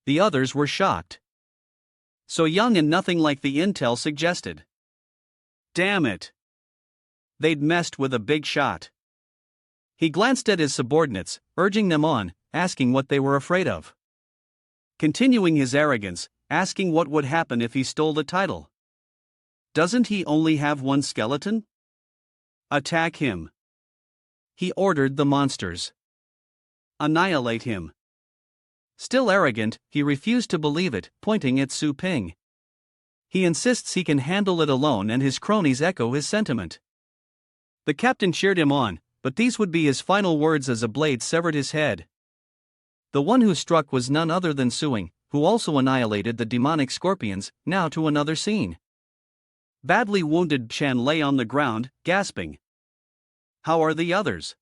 Speaker 1: The others were shocked.
Speaker 2: So young and nothing like the intel suggested. Damn it. They'd messed with a big shot.
Speaker 1: He glanced at his subordinates, urging them on, asking what they were afraid of.
Speaker 2: Continuing his arrogance, asking what would happen if he stole the title. Doesn't he only have one skeleton? Attack him.
Speaker 1: He ordered the monsters.
Speaker 2: Annihilate him.
Speaker 1: Still arrogant, he refused to believe it, pointing at Su Ping. He insists he can handle it alone and his cronies echo his sentiment. The captain cheered him on, but these would be his final words as a blade severed his head. The one who struck was none other than Suing, who also annihilated the demonic scorpions, now to another scene.
Speaker 2: Badly wounded Chen lay on the ground, gasping. How are the others?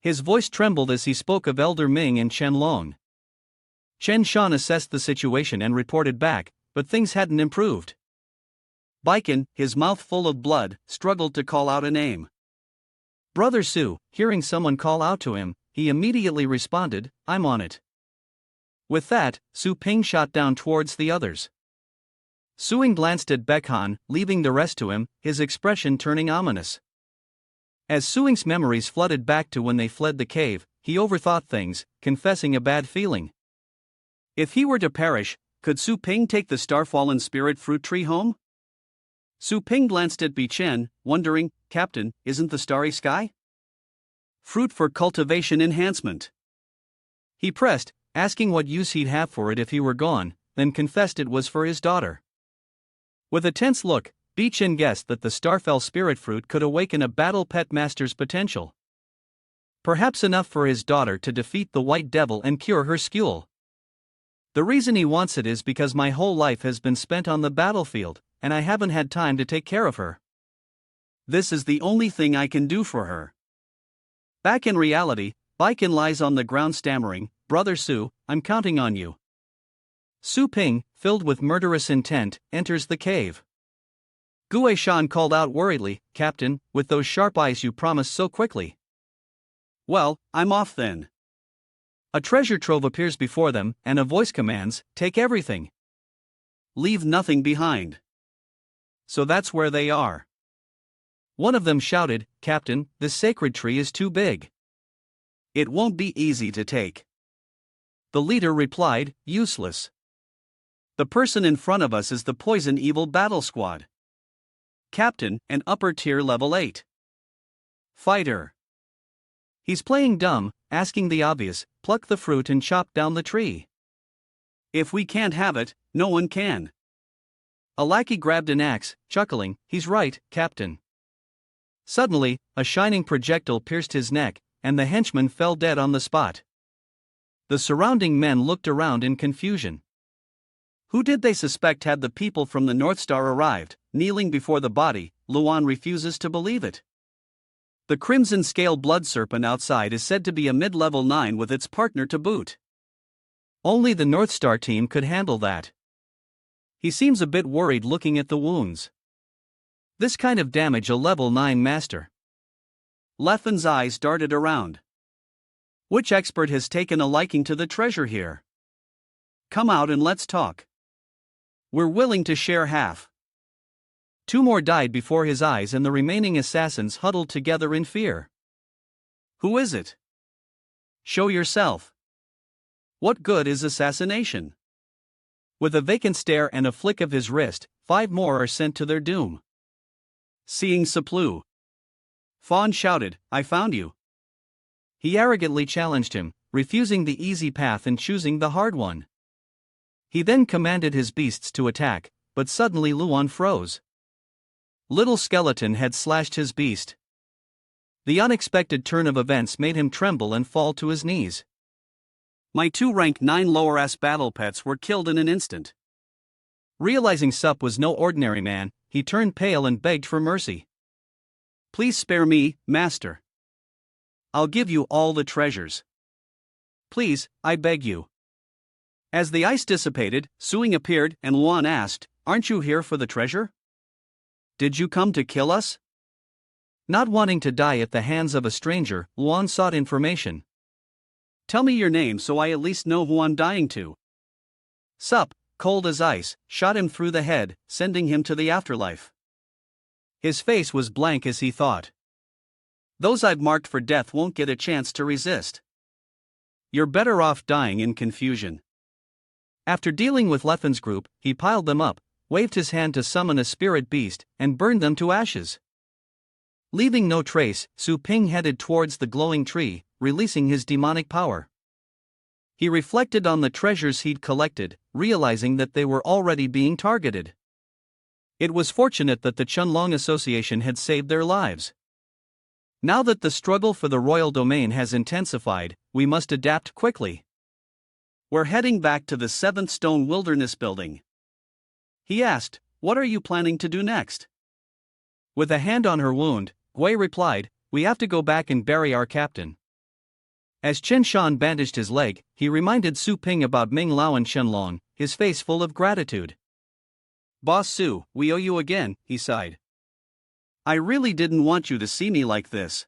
Speaker 1: His voice trembled as he spoke of Elder Ming and Chen Long. Chen Shan assessed the situation and reported back, but things hadn't improved.
Speaker 2: Baiken, his mouth full of blood, struggled to call out a name.
Speaker 1: Brother Su, hearing someone call out to him, he immediately responded, "I'm on it." With that, Su Ping shot down towards the others. Suing glanced at Baekhan, leaving the rest to him, his expression turning ominous. As Suing's memories flooded back to when they fled the cave, he overthought things, confessing a bad feeling.
Speaker 2: If he were to perish, could Su Ping take the star-fallen spirit fruit tree home? Su Ping glanced at Bi Chen, wondering, "Captain, isn't the starry sky fruit for cultivation enhancement?"
Speaker 1: He pressed, asking what use he'd have for it if he were gone, then confessed it was for his daughter. With a tense look, Bi Chen guessed that the Starfell spirit fruit could awaken a battle pet master's potential. Perhaps enough for his daughter to defeat the White Devil and cure her skule. The reason he wants it is because my whole life has been spent on the battlefield, and I haven't had time to take care of her.
Speaker 2: This is the only thing I can do for her. Back in reality, Baiken lies on the ground stammering, "Brother Su, I'm counting on you."
Speaker 1: Su Ping, filled with murderous intent, enters the cave.
Speaker 2: Gue Shan called out worriedly, "Captain, with those sharp eyes you promised so quickly." "Well, I'm off then."
Speaker 1: A treasure trove appears before them, and a voice commands, "Take everything.
Speaker 2: Leave nothing behind." So that's where they are.
Speaker 1: One of them shouted, "Captain, this sacred tree is too big.
Speaker 2: It won't be easy to take."
Speaker 1: The leader replied, "Useless.
Speaker 2: The person in front of us is the Poison Evil Battle Squad. Captain, an upper tier level 8 fighter.
Speaker 1: He's playing dumb, asking the obvious, pluck the fruit and chop down the tree.
Speaker 2: If we can't have it, no one can."
Speaker 1: A lackey grabbed an axe, chuckling, "He's right, Captain." Suddenly, a shining projectile pierced his neck, and the henchman fell dead on the spot. The surrounding men looked around in confusion.
Speaker 2: Who did they suspect had the people from the North Star arrived? Kneeling before the body, Luan refuses to believe it. The Crimson Scale Blood Serpent outside is said to be a mid-level 9 with its partner to boot.
Speaker 1: Only the North Star team could handle that. He seems a bit worried looking at the wounds. This kind of damage a level 9 master.
Speaker 2: Lethan's eyes darted around. Which expert has taken a liking to the treasure here? Come out and let's talk. We're willing to share half.
Speaker 1: 2 more died before his eyes and the remaining assassins huddled together in fear.
Speaker 2: Who is it? Show yourself. What good is assassination?
Speaker 1: With a vacant stare and a flick of his wrist, 5 more are sent to their doom.
Speaker 2: Seeing Saplu, Fawn shouted, "I found you."
Speaker 1: He arrogantly challenged him, refusing the easy path and choosing the hard one. He then commanded his beasts to attack, but suddenly Luan froze. Little Skeleton had slashed his beast. The unexpected turn of events made him tremble and fall to his knees.
Speaker 2: My 2 rank 9 lower-ass battle pets were killed in an instant.
Speaker 1: Realizing Sup was no ordinary man, he turned pale and begged for mercy.
Speaker 2: "Please spare me, master. I'll give you all the treasures. Please, I beg you." As the ice dissipated, Suing appeared and Luan asked, "Aren't you here for the treasure? Did you come to kill us?"
Speaker 1: Not wanting to die at the hands of a stranger, Luan sought information.
Speaker 2: "Tell me your name so I at least know who I'm dying to." Sup, cold as ice, shot him through the head, sending him to the afterlife. His face was blank as he thought. Those I've marked for death won't get a chance to resist. You're better off dying in confusion.
Speaker 1: After dealing with Lethan's group, he piled them up, waved his hand to summon a spirit beast, and burned them to ashes. Leaving no trace, Su Ping headed towards the glowing tree, releasing his demonic power. He reflected on the treasures he'd collected, realizing that they were already being targeted. It was fortunate that the Chunlong Association had saved their lives. Now that the struggle for the royal domain has intensified, we must adapt quickly.
Speaker 2: We're heading back to the 7th Stone Wilderness building. He asked, "What are you planning to do next?"
Speaker 1: With a hand on her wound, Gui replied, "We have to go back and bury our captain." As Chen Shan bandaged his leg, he reminded Su Ping about Ming Lao and Shenlong, his face full of gratitude.
Speaker 2: "Boss Su, we owe you again," he sighed. "I really didn't want you to see me like this.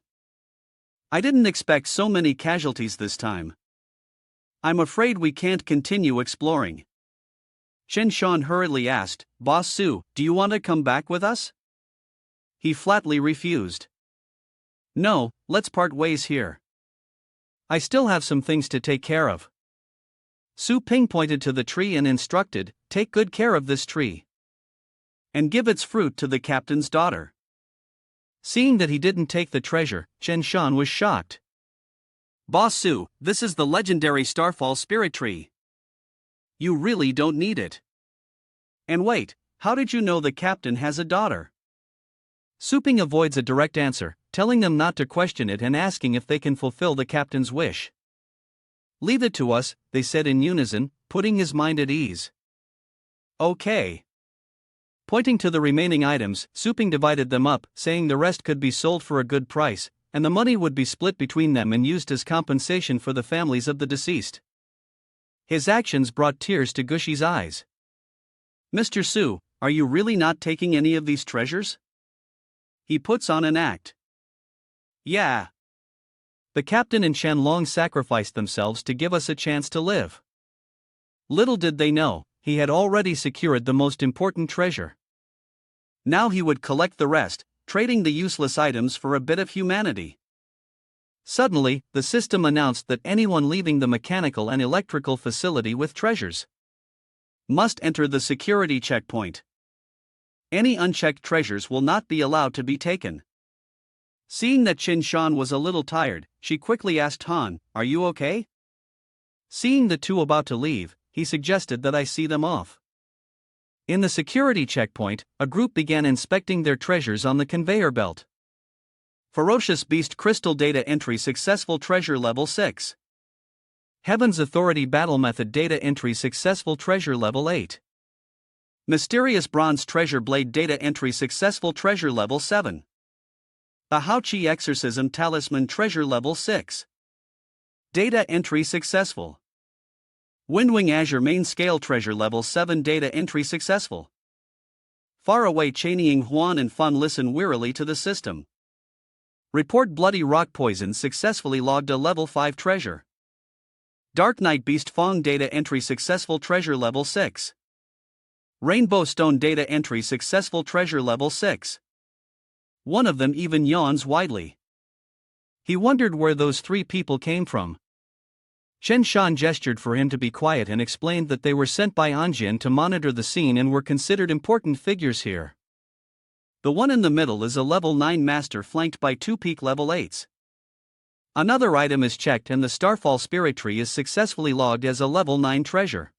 Speaker 2: I didn't expect so many casualties this time. I'm afraid we can't continue exploring." Chen Shan hurriedly asked, "Boss Su, do you want to come back with us?" He flatly refused. "No, let's part ways here.
Speaker 1: I still have some things to take care of." Su Ping pointed to the tree and instructed, "Take good care of this tree.
Speaker 2: And give its fruit to the captain's daughter."
Speaker 1: Seeing that he didn't take the treasure, Chen Shan was shocked.
Speaker 2: "Boss Su, this is the legendary Starfall Spirit Tree. You really don't need it. And wait, how did you know the captain has a daughter?"
Speaker 1: Su Ping avoids a direct answer, telling them not to question it and asking if they can fulfill the captain's wish. "Leave it to us," they said in unison, putting his mind at ease. "Okay." Pointing to the remaining items, Su Ping divided them up, saying the rest could be sold for a good price, and the money would be split between them and used as compensation for the families of the deceased. His actions brought tears to Gushi's eyes. "Mr. Su, are you really not taking any of these treasures?" He puts on an act. "Yeah. The captain and Shenlong sacrificed themselves to give us a chance to live." Little did they know, he had already secured the most important treasure. Now he would collect the rest, trading the useless items for a bit of humanity. Suddenly, the system announced that anyone leaving the mechanical and electrical facility with treasures must enter the security checkpoint. Any unchecked treasures will not be allowed to be taken. Seeing that Qin Shan was a little tired, she quickly asked Han, "Are you okay?" Seeing the two about to leave, he suggested that I see them off. In the security checkpoint, a group began inspecting their treasures on the conveyor belt. Ferocious Beast Crystal Data Entry Successful Treasure Level 6. Heaven's Authority Battle Method Data Entry Successful Treasure Level 8. Mysterious Bronze Treasure Blade Data Entry Successful Treasure Level 7. The Haoqi Exorcism Talisman Treasure Level 6. Data Entry Successful. Windwing Azure Main Scale Treasure Level 7 Data Entry Successful. Far away Chaining Huan and Fun listen wearily to the system. Report Bloody Rock Poison successfully logged a Level 5 treasure. Dark Knight Beast Fong Data Entry Successful Treasure Level 6. Rainbow Stone Data Entry Successful Treasure Level 6. One of them even yawns widely. He wondered where those three people came from. Chen Shan gestured for him to be quiet and explained that they were sent by Anjin to monitor the scene and were considered important figures here. The one in the middle is a level 9 master flanked by two peak level 8s. Another item is checked and the Starfall Spirit Tree is successfully logged as a level 9 treasure.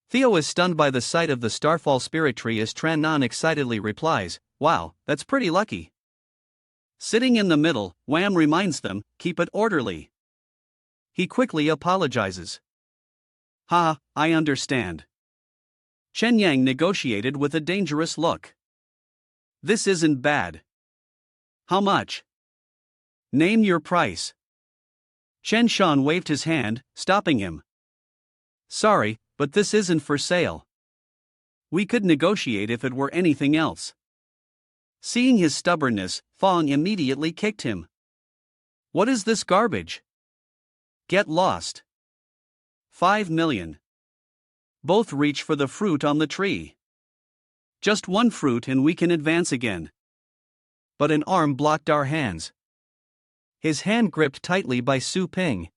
Speaker 1: Theo is stunned by the sight of the Starfall Spirit Tree as Tran Nan excitedly replies, "Wow, that's pretty lucky." Sitting in the middle, Wham reminds them, "Keep it orderly." He quickly apologizes. "Ha, I understand." Chen Yang negotiated with a dangerous look. "This isn't bad. How much?" "Name your price." Chen Shan waved his hand, stopping him. "Sorry, but this isn't for sale. We could negotiate if it were anything else." Seeing his stubbornness, Fong immediately kicked him. "What is this garbage? Get lost." 5 million. Both reach for the fruit on the tree. "Just one fruit and we can advance again." But an arm blocked our hands. His hand gripped tightly by Su Ping.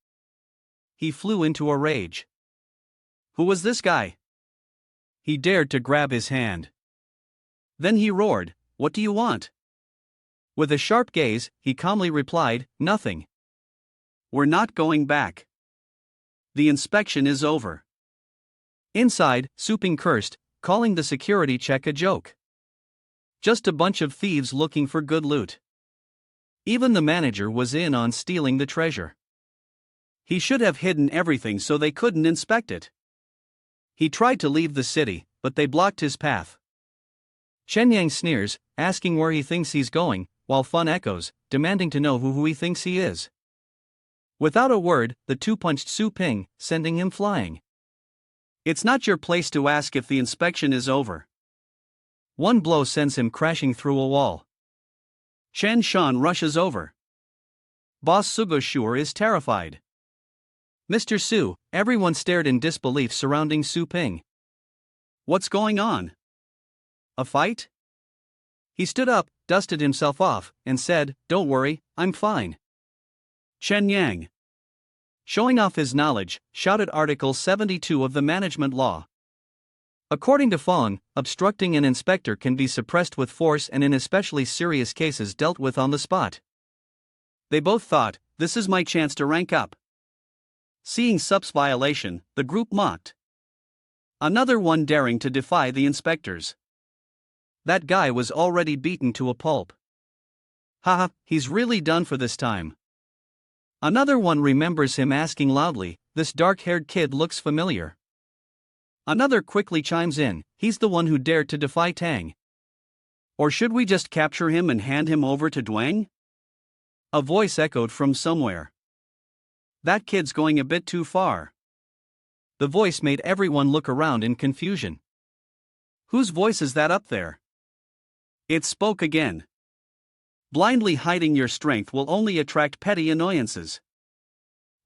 Speaker 1: He flew into a rage. Who was this guy? He dared to grab his hand. Then he roared, "What do you want?" With a sharp gaze, he calmly replied, "Nothing. We're not going back. The inspection is over." Inside, Su Ping cursed, calling the security check a joke. Just a bunch of thieves looking for good loot. Even the manager was in on stealing the treasure. He should have hidden everything so they couldn't inspect it. He tried to leave the city, but they blocked his path. Chen Yang sneers, asking where he thinks he's going, while Fun echoes, demanding to know who he thinks he is. Without a word, the two punched Su Ping, sending him flying. "It's not your place to ask if the inspection is over." One blow sends him crashing through a wall. Chen Shan rushes over. Boss Sugoshur is terrified. "Mr. Su," everyone stared in disbelief surrounding Su Ping. "What's going on? A fight?" He stood up, dusted himself off, and said, "Don't worry, I'm fine." Chen Yang, showing off his knowledge, shouted Article 72 of the Management Law. According to Fong, obstructing an inspector can be suppressed with force and in especially serious cases dealt with on the spot. They both thought, "This is my chance to rank up." Seeing Sup's violation, the group mocked. Another one daring to defy the inspectors.
Speaker 2: That guy was already beaten to a pulp. Haha, he's really done for this time. Another one remembers him asking loudly, "This dark-haired kid looks familiar." Another quickly chimes in, "He's the one who dared to defy Tang. Or should we just capture him and hand him over to Dwang?" A voice echoed from somewhere. "That kid's going a bit too far." The voice made everyone look around in confusion. Whose voice is that up there? It spoke again. Blindly hiding your strength will only attract petty annoyances.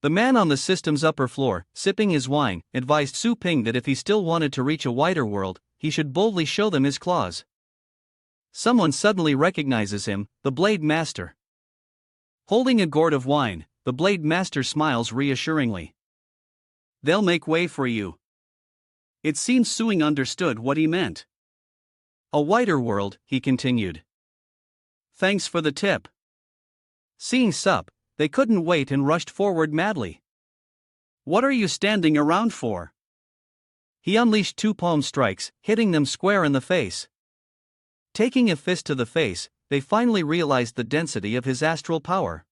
Speaker 2: The man on the system's upper floor, sipping his wine, advised Su Ping that if he still wanted to reach a wider world, he should boldly show them his claws. Someone suddenly recognizes him, the Blade Master. Holding a gourd of wine, the Blade Master smiles reassuringly. "They'll make way for you." It seems Suing understood what he meant. "A wider world," he continued. "Thanks for the tip." Seeing Sup, they couldn't wait and rushed forward madly. "What are you standing around for?" He unleashed 2 palm strikes, hitting them square in the face. Taking a fist to the face, they finally realized the density of his astral power.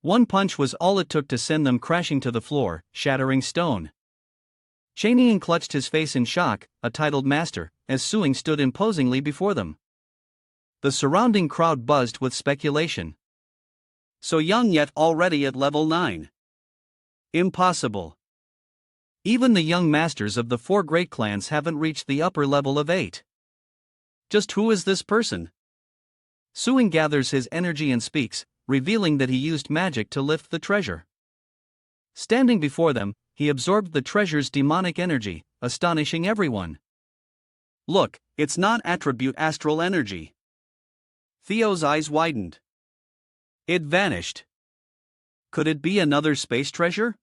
Speaker 2: One punch was all it took to send them crashing to the floor, shattering stone. Chanian clutched his face in shock, a titled master, as Suing stood imposingly before them. The surrounding crowd buzzed with speculation. So young yet already at level 9. Impossible. Even the young masters of the 4 great clans haven't reached the upper level of 8. Just who is this person? Suing gathers his energy and speaks, revealing that he used magic to lift the treasure. Standing before them, he absorbed the treasure's demonic energy, astonishing everyone. "Look, it's not attribute astral energy." Theo's eyes widened. It vanished. Could it be another space treasure?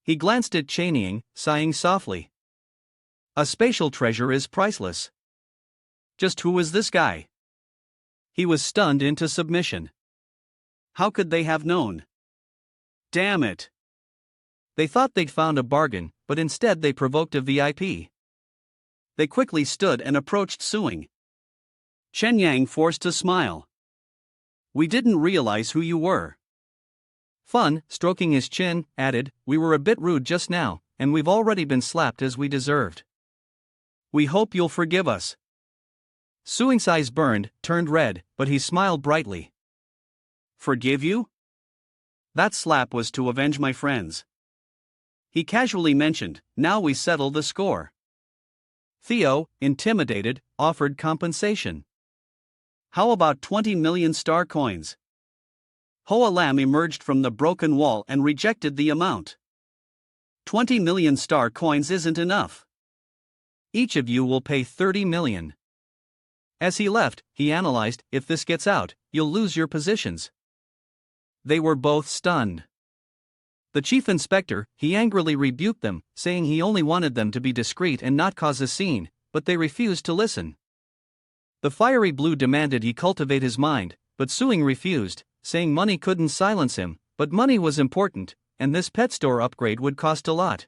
Speaker 2: He glanced at Chanying, sighing softly. A spatial treasure is priceless. Just who is this guy? He was stunned into submission. How could they have known? Damn it. They thought they'd found a bargain, but instead they provoked a VIP. They quickly stood and approached Suing. Chen Yang forced a smile. "We didn't realize who you were." Fun, stroking his chin, added, "We were a bit rude just now, and we've already been slapped as we deserved. We hope you'll forgive us." Suing's eyes burned, turned red, but he smiled brightly. "Forgive you? That slap was to avenge my friends." He casually mentioned, "Now we settle the score." Theo, intimidated, offered compensation. "How about 20 million star coins?" Hoa Lam emerged from the broken wall and rejected the amount. 20 million star coins isn't enough. Each of you will pay 30 million. As he left, he analyzed, "If this gets out, you'll lose your positions." They were both stunned. The chief inspector, he angrily rebuked them, saying he only wanted them to be discreet and not cause a scene, but they refused to listen. The fiery blue demanded he cultivate his mind, but Suing refused, saying money couldn't silence him, but money was important, and this pet store upgrade would cost a lot.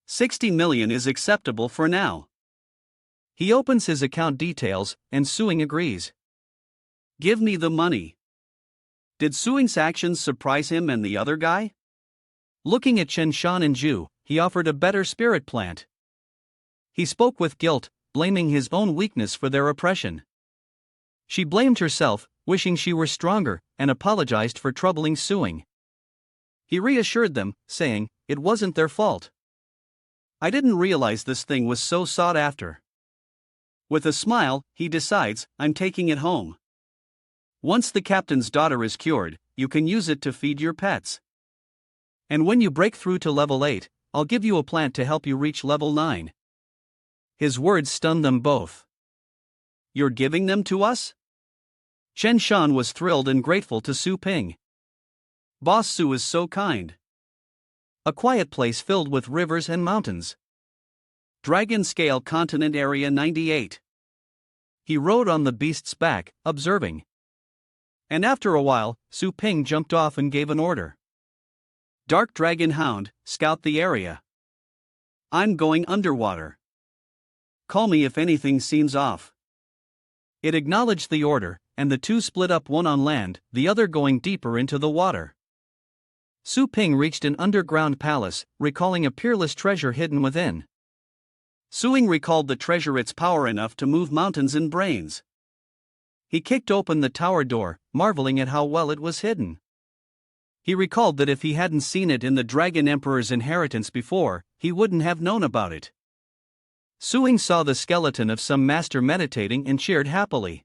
Speaker 2: 60 million is acceptable for now. He opens his account details, and Suing agrees. "Give me the money." Did Suing's actions surprise him and the other guy? Looking at Chen Shan and Zhu, he offered a better spirit plant. He spoke with guilt, blaming his own weakness for their oppression. She blamed herself, wishing she were stronger, and apologized for troubling Suing. He reassured them, saying, "It wasn't their fault. I didn't realize this thing was so sought after." With a smile, he decides, "I'm taking it home. Once the captain's daughter is cured, you can use it to feed your pets. And when you break through to level 8, I'll give you a plant to help you reach level 9. His words stunned them both. "You're giving them to us?" Chen Shan was thrilled and grateful to Su Ping. "Boss Su is so kind." A quiet place filled with rivers and mountains. Dragon Scale Continent Area 98. He rode on the beast's back, observing. And after a while, Su Ping jumped off and gave an order. "Dark Dragon Hound, scout the area. I'm going underwater. call me if anything seems off.
Speaker 1: It acknowledged the order, and the two split up, one on land, the other going deeper into the water. Su Ping reached an underground palace, recalling a peerless treasure hidden within.
Speaker 2: Suing recalled the treasure, its power enough to move mountains in brains.
Speaker 1: He kicked open the tower door, marveling at how well it was hidden. He recalled that if he hadn't seen it in the Dragon Emperor's inheritance before, he wouldn't have known about it. Suing saw the skeleton of some master meditating and cheered happily.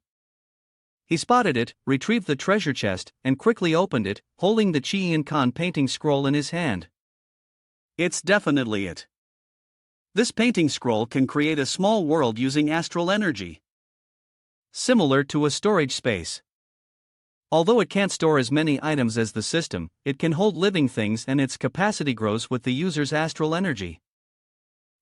Speaker 1: He spotted it, retrieved the treasure chest, and quickly opened it, holding the Qian Khan painting scroll in his hand.
Speaker 2: It's definitely it. This painting scroll can create a small world using astral energy,
Speaker 1: similar to a storage space. Although it can't store as many items as the system, it can hold living things, and its capacity grows with the user's astral energy.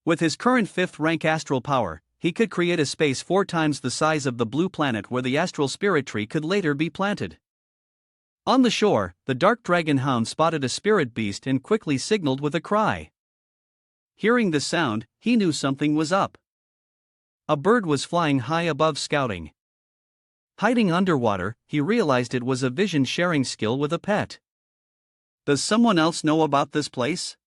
Speaker 2: With his current 5th rank astral power, he could create a space 4 times the size of the blue planet where the astral spirit tree could later be planted. On the shore, the dark dragon hound spotted a spirit beast and quickly signaled with a cry. Hearing the sound, he knew something was up.
Speaker 1: A bird was flying high above, scouting. Hiding underwater, he realized it was a vision-sharing skill with a pet.
Speaker 2: Does someone else know about this place?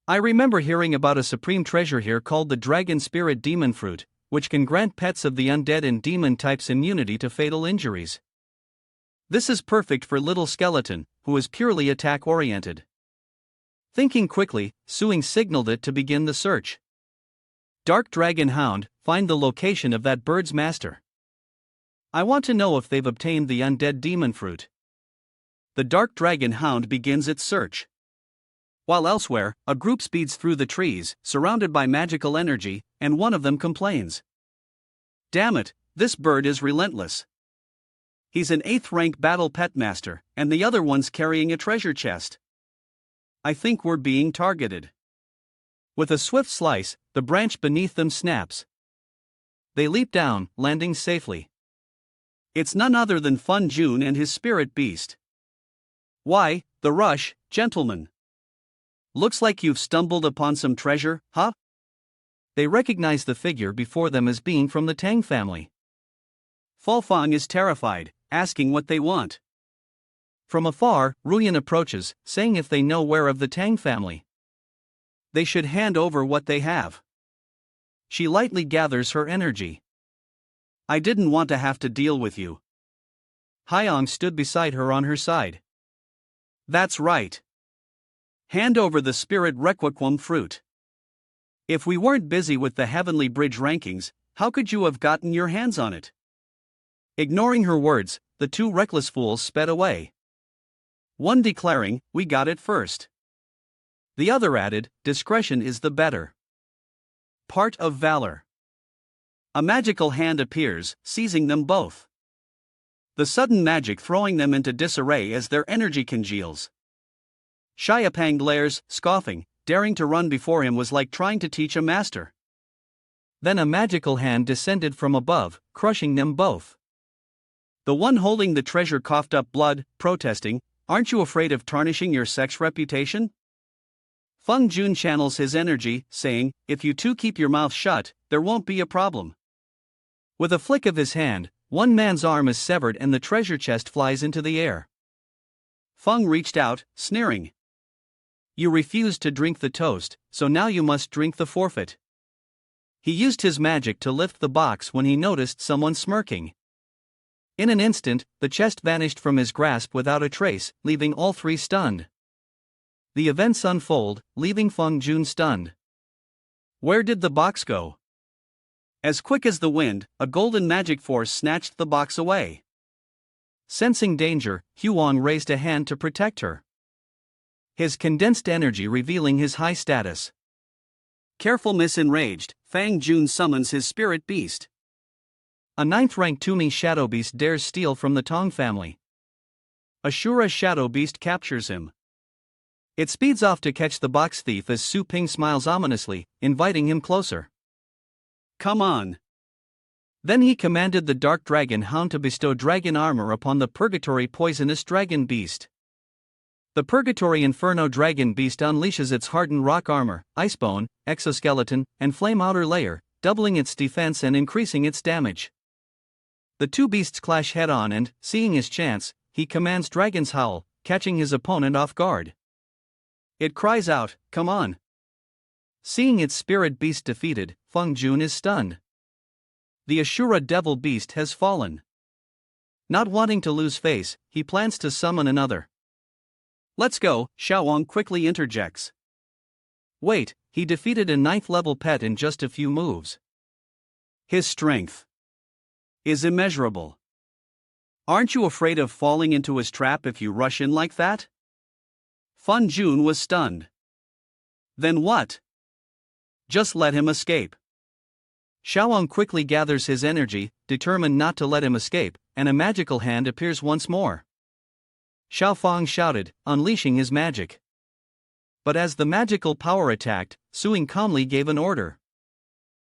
Speaker 1: I remember hearing about a supreme treasure here called the Dragon Spirit Demon Fruit, which can grant pets of the undead and demon types immunity to fatal injuries. This is perfect for little skeleton, who is purely attack-oriented. Thinking quickly, Suing signaled it to begin the search. Dark Dragon Hound, find the location of that bird's master. I want to know if they've obtained the undead demon fruit.
Speaker 2: The Dark Dragon Hound begins its search. While elsewhere, a group speeds through the trees, surrounded by magical energy, and one of them complains. Damn it, this bird is relentless. He's an 8th rank battle pet master, and the other one's carrying a treasure chest. I think we're being targeted.
Speaker 1: With a swift slice, the branch beneath them snaps. They leap down, landing safely.
Speaker 2: It's none other than Feng Jun and his spirit beast. Why, the rush, gentlemen. Looks like you've stumbled upon some treasure, huh?
Speaker 1: They recognize the figure before them as being from the Tang family.
Speaker 2: Feng is terrified, asking what they want.
Speaker 1: From afar, Ruyan approaches, saying if they know where of the Tang family,
Speaker 2: they should hand over what they have.
Speaker 1: She lightly gathers her energy.
Speaker 2: I didn't want to have to deal with you.
Speaker 1: Hyong stood beside her on her side.
Speaker 2: That's right. Hand over the Spirit Requiem fruit. If we weren't busy with the Heavenly Bridge rankings, how could you have gotten your hands on it?
Speaker 1: Ignoring her words, the two reckless fools sped away.
Speaker 2: One declaring, we got it first.
Speaker 1: The other added, discretion is the better
Speaker 2: part of valor. A magical hand appears, seizing them both. The sudden magic throwing them into disarray as their energy congeals. Xiaopang glares, scoffing, daring to run before him was like trying to teach a master.
Speaker 1: Then a magical hand descended from above, crushing them both.
Speaker 2: The one holding the treasure coughed up blood, protesting, aren't you afraid of tarnishing your sex reputation? Feng Jun channels his energy, saying, if you two keep your mouth shut, there won't be a problem.
Speaker 1: With a flick of his hand, one man's arm is severed and the treasure chest flies into the air.
Speaker 2: Feng reached out, sneering.
Speaker 1: You refused to drink the toast, so now you must drink the forfeit. He used his magic to lift the box when he noticed someone smirking. In an instant, the chest vanished from his grasp without a trace, leaving all three stunned. The events unfold, leaving Feng Jun stunned.
Speaker 2: Where did the box go? As quick as the wind, a golden magic force snatched the box away.
Speaker 1: Sensing danger, Huang raised a hand to protect her. His condensed energy revealing his high status.
Speaker 2: Careful miss. Enraged, Feng Jun summons his spirit beast.
Speaker 1: A 9th rank Tumi shadow beast dares steal from the Tong family. Ashura shadow beast captures him. It speeds off to catch the box thief as Su Ping smiles ominously, inviting him closer.
Speaker 2: Come on.
Speaker 1: Then he commanded the Dark Dragon Hound to bestow dragon armor upon the Purgatory Poisonous Dragon Beast. The Purgatory Inferno Dragon Beast unleashes its hardened rock armor, icebone, exoskeleton, and flame outer layer, doubling its defense and increasing its damage. The two beasts clash head-on and, seeing his chance, he commands Dragon's Howl, catching his opponent off guard. It cries out, "Come on!" Seeing its spirit beast defeated, Feng Jun is stunned. The Ashura devil beast has fallen. Not wanting to lose face, he plans to summon another.
Speaker 2: "Let's go," Xiaowang quickly interjects.
Speaker 1: Wait, he defeated a 9th level pet in just a few moves.
Speaker 2: His strength is immeasurable. Aren't you afraid of falling into his trap if you rush in like that? Feng Jun was stunned. Then what? Just let him escape.
Speaker 1: Xiaowang quickly gathers his energy, determined not to let him escape, and a magical hand appears once more. Xiao Fang shouted, unleashing his magic. But as the magical power attacked, Suing calmly gave an order.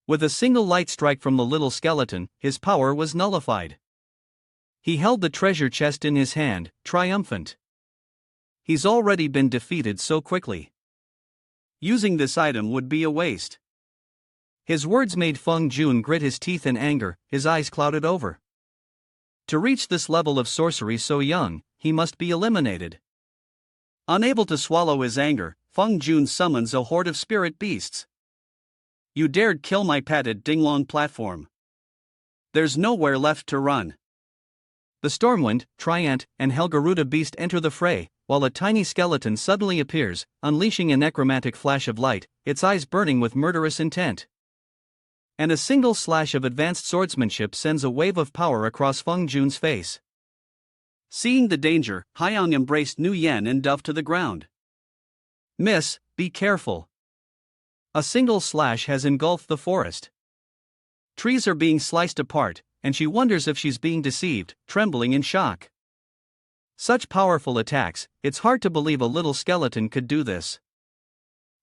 Speaker 1: With a single light strike from the little skeleton, his power was nullified. He held the treasure chest in his hand, triumphant. He's already been defeated so quickly.
Speaker 2: Using this item would be a waste.
Speaker 1: His words made Feng Jun grit his teeth in anger, his eyes clouded over. To reach this level of sorcery so young, he must be eliminated.
Speaker 2: Unable to swallow his anger, Feng Jun summons a horde of spirit beasts. You dared kill my pet at Dinglong platform. There's nowhere left to run.
Speaker 1: The Stormwind, Triant, and Helgaruda beast enter the fray, while a tiny skeleton suddenly appears, unleashing a necromantic flash of light, its eyes burning with murderous intent. And a single slash of advanced swordsmanship sends a wave of power across Feng Jun's face.
Speaker 2: Seeing the danger, Haiyang embraced Nu Yen and dove to the ground.
Speaker 1: Miss, be careful. A single slash has engulfed the forest. Trees are being sliced apart, and she wonders if she's being deceived, trembling in shock. Such powerful attacks, it's hard to believe a little skeleton could do this.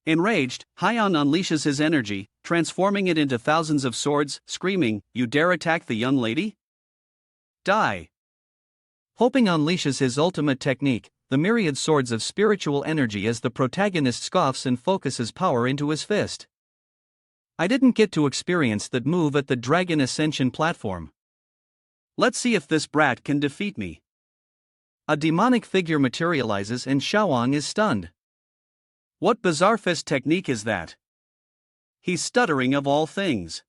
Speaker 2: Enraged, Haiyang unleashes his energy, transforming it into thousands of swords, screaming, "You dare attack the young lady? Die!"
Speaker 1: Hoping unleashes his ultimate technique, the myriad swords of spiritual energy as the protagonist scoffs and focuses power into his fist. I didn't get to experience that move at the Dragon Ascension platform.
Speaker 2: Let's see if this brat can defeat me.
Speaker 1: A demonic figure materializes and Xiaowang is stunned.
Speaker 2: What bizarre fist technique is that? He's stuttering of all things.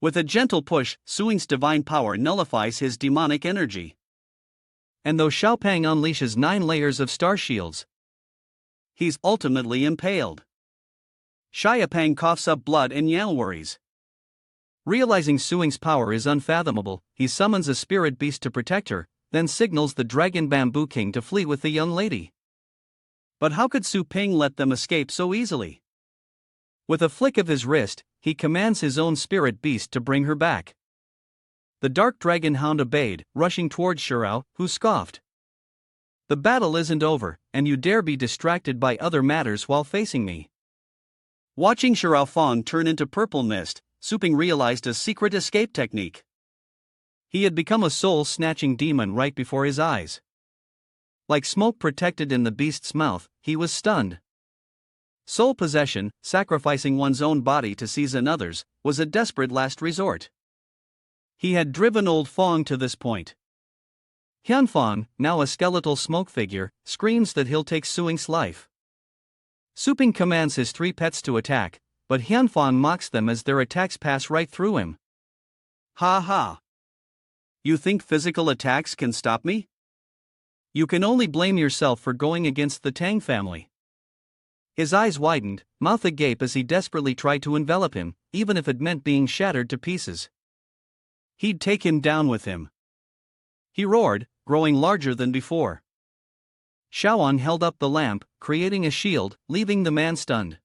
Speaker 2: With a gentle push, Suing's divine power nullifies his demonic energy.
Speaker 1: And though Xiaopang unleashes 9 layers of star shields,
Speaker 2: he's ultimately impaled. Xiaopang coughs up blood and Yang worries.
Speaker 1: Realizing Suing's power is unfathomable, he summons a spirit beast to protect her, then signals the Dragon Bamboo King to flee with the young lady.
Speaker 2: But how could Su Ping let them escape so easily?
Speaker 1: With a flick of his wrist, he commands his own spirit beast to bring her back. The dark dragon hound obeyed, rushing towards Shirao, who scoffed. The battle isn't over, and you dare be distracted by other matters while facing me.
Speaker 2: Watching Shirao Fang turn into purple mist, Su Ping realized a secret escape technique.
Speaker 1: He had become a soul-snatching demon right before his eyes. Like smoke protected in the beast's mouth, he was stunned. Soul possession, sacrificing one's own body to seize another's, was a desperate last resort. He had driven old Fang to this point. Hyunfang, now a skeletal smoke figure, screams that he'll take Suing's life. Su Ping commands his 3 pets to attack, but Hyunfang mocks them as their attacks pass right through him.
Speaker 2: Ha ha! You think physical attacks can stop me?
Speaker 1: You can only blame yourself for going against the Tang family. His eyes widened, mouth agape as he desperately tried to envelop him, even if it meant being shattered to pieces. He'd take him down with him. He roared, growing larger than before. Xiaowang held up the lamp, creating a shield, leaving the man stunned.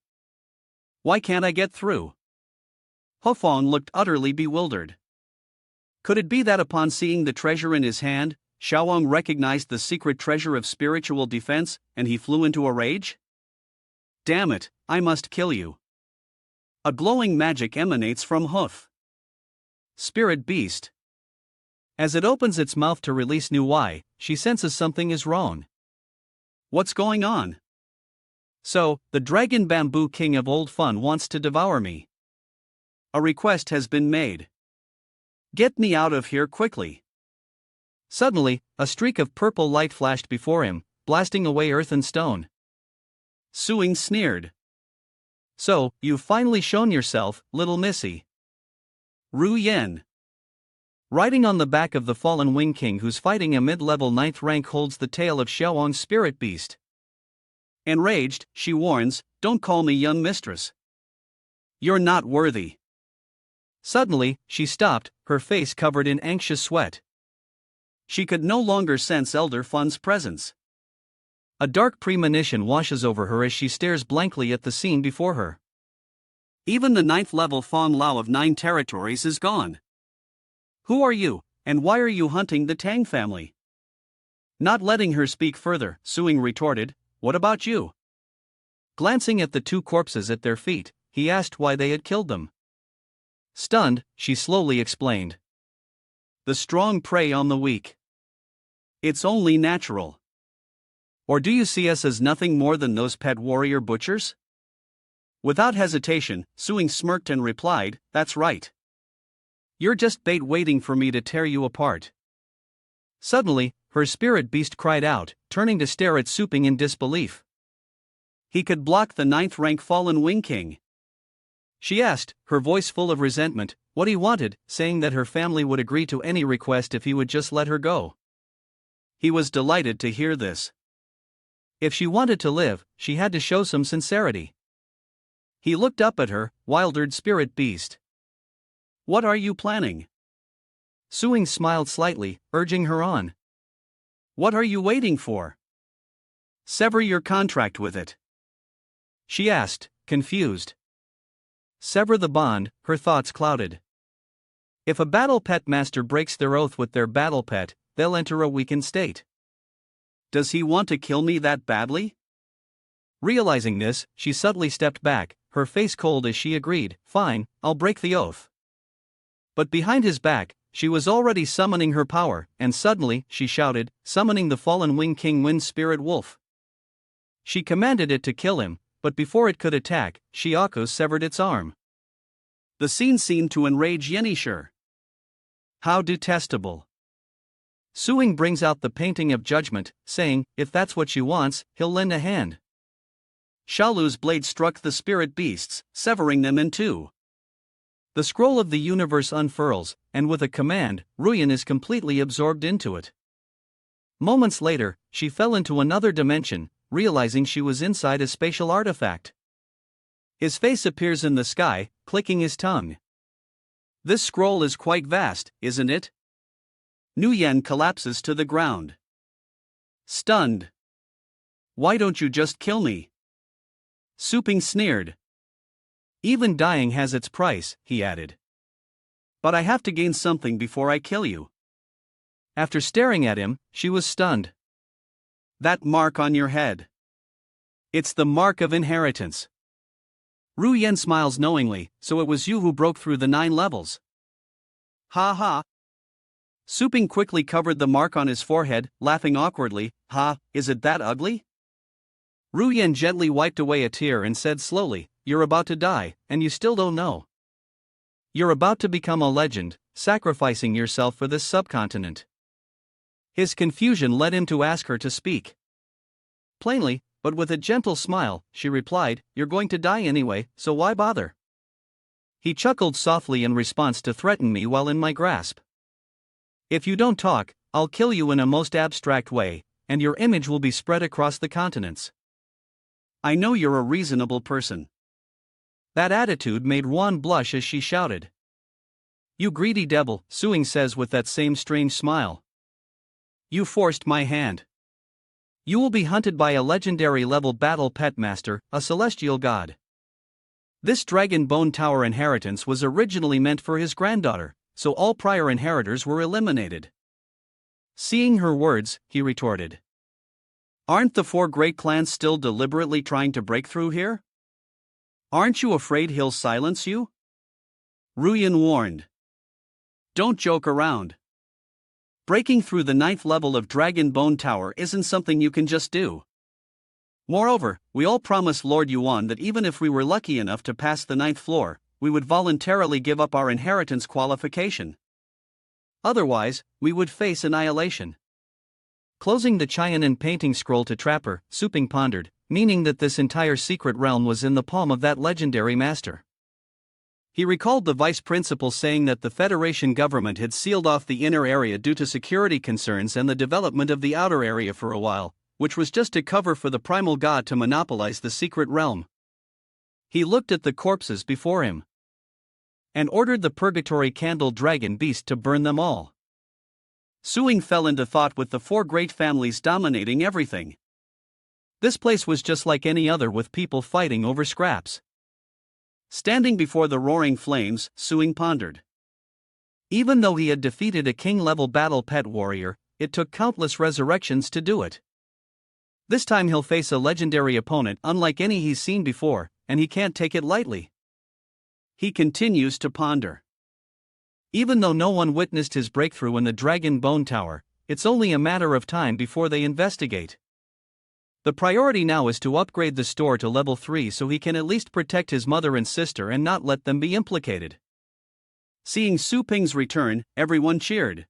Speaker 2: Why can't I get through? Hufang looked utterly bewildered. Could it be that upon seeing the treasure in his hand, Xiaowang recognized the secret treasure of spiritual defense, and he flew into a rage? Damn it, I must kill you. A glowing magic emanates from Hoof.
Speaker 1: Spirit beast. As it opens its mouth to release Nu Y, she senses something is wrong.
Speaker 2: What's going on?
Speaker 1: So, the Dragon Bamboo King of Old Fun wants to devour me.
Speaker 2: A request has been made. Get me out of here quickly.
Speaker 1: Suddenly, a streak of purple light flashed before him, blasting away earth and stone.
Speaker 2: Suing sneered.
Speaker 1: So, you've finally shown yourself, little missy.
Speaker 2: Ru Yen.
Speaker 1: Riding on the back of the fallen Wing King who's fighting a mid-level 9th rank holds the tail of Xiaowang's spirit beast.
Speaker 2: Enraged, she warns, don't call me young mistress. You're not worthy.
Speaker 1: Suddenly, she stopped, her face covered in anxious sweat.
Speaker 2: She could no longer sense Elder Fun's presence.
Speaker 1: A dark premonition washes over her as she stares blankly at the scene before her.
Speaker 2: Even the 9th level Fan Lao of 9 territories is gone. Who are you, and why are you hunting the Tang family? Not letting her speak further, Suing retorted, what about you?
Speaker 1: Glancing at the 2 corpses at their feet, he asked why they had killed them. Stunned, she slowly explained.
Speaker 2: The strong prey on the weak. It's only natural. Or do you see us as nothing more than those pet warrior butchers? Without hesitation, Suing smirked and replied, that's right. You're just bait waiting for me to tear you apart.
Speaker 1: Suddenly, her spirit beast cried out, turning to stare at Suping in disbelief.
Speaker 2: He could block the 9th rank fallen Wing King.
Speaker 1: She asked, her voice full of resentment, what he wanted, saying that her family would agree to any request if he would just let her go.
Speaker 2: He was delighted to hear this.
Speaker 1: If she wanted to live, she had to show some sincerity. He looked up at her, wildered spirit beast.
Speaker 2: What are you planning?
Speaker 1: Suing smiled slightly, urging her on.
Speaker 2: What are you waiting for? Sever your contract with it.
Speaker 1: She asked, confused. Sever the bond, her thoughts clouded. If a battle pet master breaks their oath with their battle pet, they'll enter a weakened state.
Speaker 2: Does he want to kill me that badly?
Speaker 1: Realizing this, she subtly stepped back, her face cold as she agreed, fine, I'll break the oath. But behind his back, she was already summoning her power, and suddenly, she shouted, summoning the fallen Wing King Wind Spirit Wolf. She commanded it to kill him, but before it could attack, Shiako severed its arm.
Speaker 2: The scene seemed to enrage Yenishir.
Speaker 1: How detestable. Suing brings out the painting of judgment, saying, if that's what she wants, he'll lend a hand.
Speaker 2: Shalu's blade struck the spirit beasts, severing them in 2.
Speaker 1: The scroll of the universe unfurls, and with a command, Ruyan is completely absorbed into it. Moments later, she fell into another dimension, realizing she was inside a spatial artifact. His face appears in the sky, clicking his tongue.
Speaker 2: This scroll is quite vast, isn't it? Nuyen collapses to the ground. Stunned. Why don't you just kill me? Suping sneered.
Speaker 1: Even dying has its price, he added.
Speaker 2: But I have to gain something before I kill you.
Speaker 1: After staring at him, she was stunned.
Speaker 2: That mark on your head.
Speaker 1: It's the mark of inheritance.
Speaker 2: Ru Yen smiles knowingly, so it was you who broke through the 9 levels. Ha ha. Suping quickly covered the mark on his forehead, laughing awkwardly, ha, is it that ugly?
Speaker 1: Ru Yen gently wiped away a tear and said slowly, you're about to die, and you still don't know. You're about to become a legend, sacrificing yourself for this subcontinent. His confusion led him to ask her to speak. Plainly, but with a gentle smile, she replied, you're going to die anyway, so why bother? He chuckled softly in response to threaten me while in my grasp. If you don't talk, I'll kill you in a most abstract way, and your image will be spread across the continents.
Speaker 2: I know you're a reasonable person.
Speaker 1: That attitude made Ruan blush as she shouted. You greedy devil, Suing says with that same strange smile. You forced my hand. You will be hunted by a legendary level battle pet master, a celestial god. This dragon bone tower inheritance was originally meant for his granddaughter, so all prior inheritors were eliminated. Seeing her words, he retorted.
Speaker 2: Aren't the 4 great clans still deliberately trying to break through here? Aren't you afraid he'll silence you? Ruyan warned. Don't joke around. Breaking through the 9th level of Dragon Bone Tower isn't something you can just do. Moreover, we all promised Lord Yuan that even if we were lucky enough to pass the 9th floor, we would voluntarily give up our inheritance qualification. Otherwise, we would face annihilation.
Speaker 1: Closing the Chaiyanin painting scroll to Trapper, Su Ping pondered, meaning that this entire secret realm was in the palm of that legendary master.
Speaker 2: He recalled the vice principal saying that the Federation government had sealed off the inner area due to security concerns and the development of the outer area for a while, which was just a cover for the primal god to monopolize the secret realm. He looked at the corpses before him and ordered the purgatory candle dragon beast to burn them all. Suing fell into thought with the four great families dominating everything. This place was just like any other, with people fighting over scraps. Standing before the roaring flames, Suing pondered. Even though he had defeated a king-level battle pet warrior, it took countless resurrections to do it. This time he'll face a legendary opponent unlike any he's seen before, and he can't take it lightly. He continues to ponder. Even though no one witnessed his breakthrough in the Dragon Bone Tower, it's only a matter of time before they investigate. The priority now is to upgrade the store to level 3 so he can at least protect his mother and sister and not let them be implicated. Seeing Su Ping's return, everyone cheered.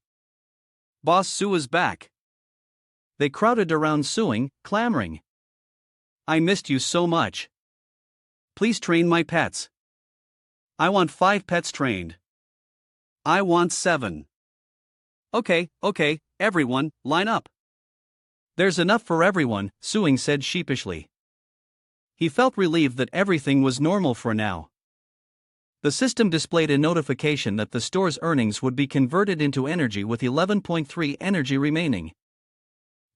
Speaker 2: Boss Su is back. They crowded around Suing, clamoring. I missed you so much. Please train my pets. I want 5 pets trained. I want 7. Okay, everyone, line up. There's enough for everyone, Suing said sheepishly. He felt relieved that everything was normal for now. The system displayed a notification that the store's earnings would be converted into energy with 11.3 energy remaining.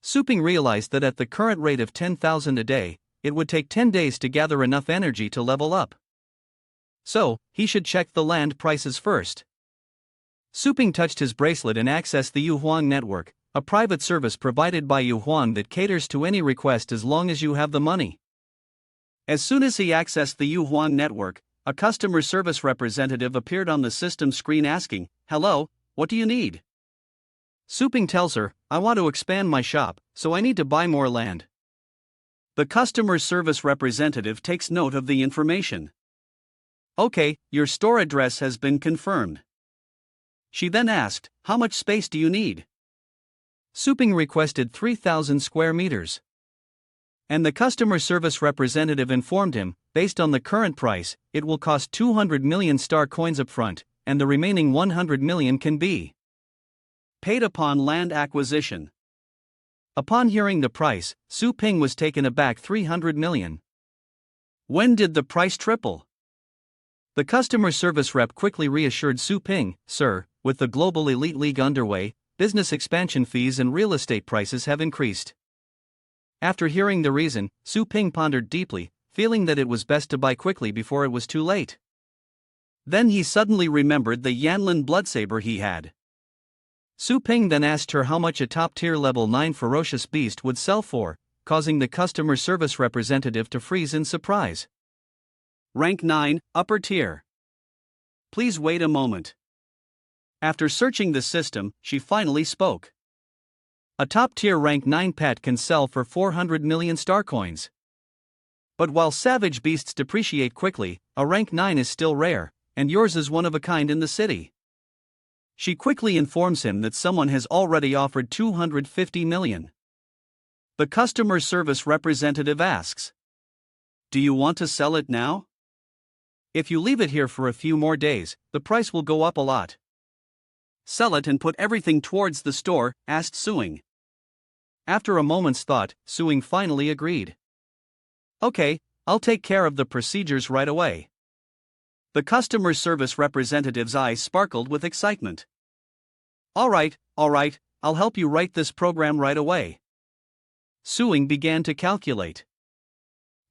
Speaker 2: Su Ping realized that at the current rate of 10,000 a day, it would take 10 days to gather enough energy to level up. So, he should check the land prices first. Su Ping touched his bracelet and accessed the Yuhuang network, a private service provided by Yuhuang that caters to any request as long as you have the money. As soon as he accessed the Yuhuang network, a customer service representative appeared on the system screen asking, "Hello, what do you need?" Su Ping tells her, "I want to expand my shop, so I need to buy more land." The customer service representative takes note of the information. "Okay, your store address has been confirmed." She then asked, "How much space do you need?" Su Ping requested 3,000 square meters. And the customer service representative informed him, based on the current price, it will cost 200 million star coins upfront, and the remaining 100 million can be paid upon land acquisition. Upon hearing the price, Su Ping was taken aback. 300 million. When did the price triple? The customer service rep quickly reassured Su Ping, "Sir, with the Global Elite League underway, business expansion fees and real estate prices have increased." After hearing the reason, Su Ping pondered deeply, feeling that it was best to buy quickly before it was too late. Then he suddenly remembered the Yanlin bloodsaber he had. Su Ping then asked her how much a top-tier level 9 ferocious beast would sell for, causing the customer service representative to freeze in surprise. Rank 9, upper tier. Please wait a moment. After searching the system, she finally spoke. A top-tier rank 9 pet can sell for 400 million star coins. But while savage beasts depreciate quickly, a rank 9 is still rare, and yours is one of a kind in the city. She quickly informs him that someone has already offered 250 million. The customer service representative asks, "Do you want to sell it now? If you leave it here for a few more days, the price will go up a lot." "Sell it and put everything towards the store?" asked Suing. After a moment's thought, Suing finally agreed. "Okay, I'll take care of the procedures right away." The customer service representative's eyes sparkled with excitement. All right, I'll help you write this program right away." Suing began to calculate.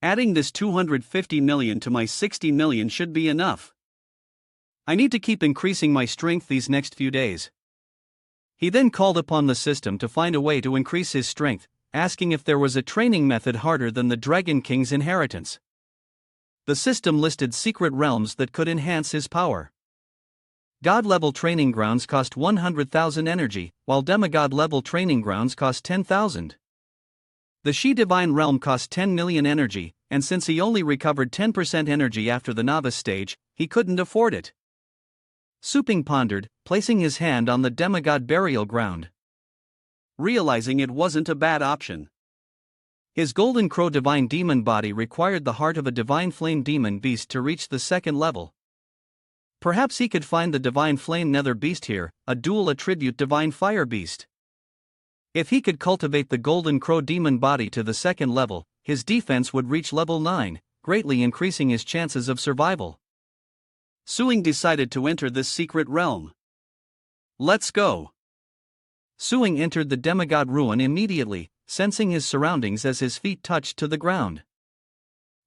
Speaker 2: Adding this 250 million to my 60 million should be enough. I need to keep increasing my strength these next few days. He then called upon the system to find a way to increase his strength, asking if there was a training method harder than the Dragon King's inheritance. The system listed secret realms that could enhance his power. God-level training grounds cost 100,000 energy, while demigod-level training grounds cost 10,000. The She Divine realm cost 10 million energy, and since he only recovered 10% energy after the novice stage, he couldn't afford it. Su-ping pondered, placing his hand on the demigod burial ground. Realizing it wasn't a bad option. His golden crow divine demon body required the heart of a divine flame demon beast to reach the second level. Perhaps he could find the divine flame nether beast here, a dual attribute divine fire beast. If he could cultivate the golden crow demon body to the second level, his defense would reach level 9, greatly increasing his chances of survival. Su-ping decided to enter this secret realm. Let's go. Su-ping entered the demigod ruin immediately, sensing his surroundings as his feet touched to the ground.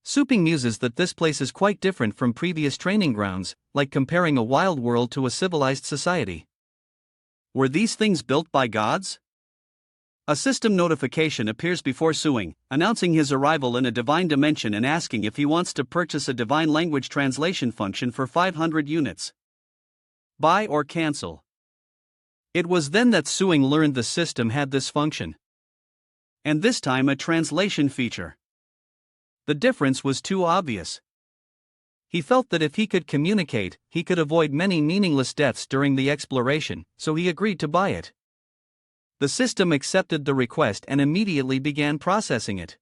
Speaker 2: Su-ping muses that this place is quite different from previous training grounds, like comparing a wild world to a civilized society. Were these things built by gods? A system notification appears before Su-ping, announcing his arrival in a divine dimension and asking if he wants to purchase a divine language translation function for 500 units. Buy or cancel. It was then that Su-ping learned the system had this function. And this time a translation feature. The difference was too obvious. He felt that if he could communicate, he could avoid many meaningless deaths during the exploration, so he agreed to buy it. The system accepted the request and immediately began processing it.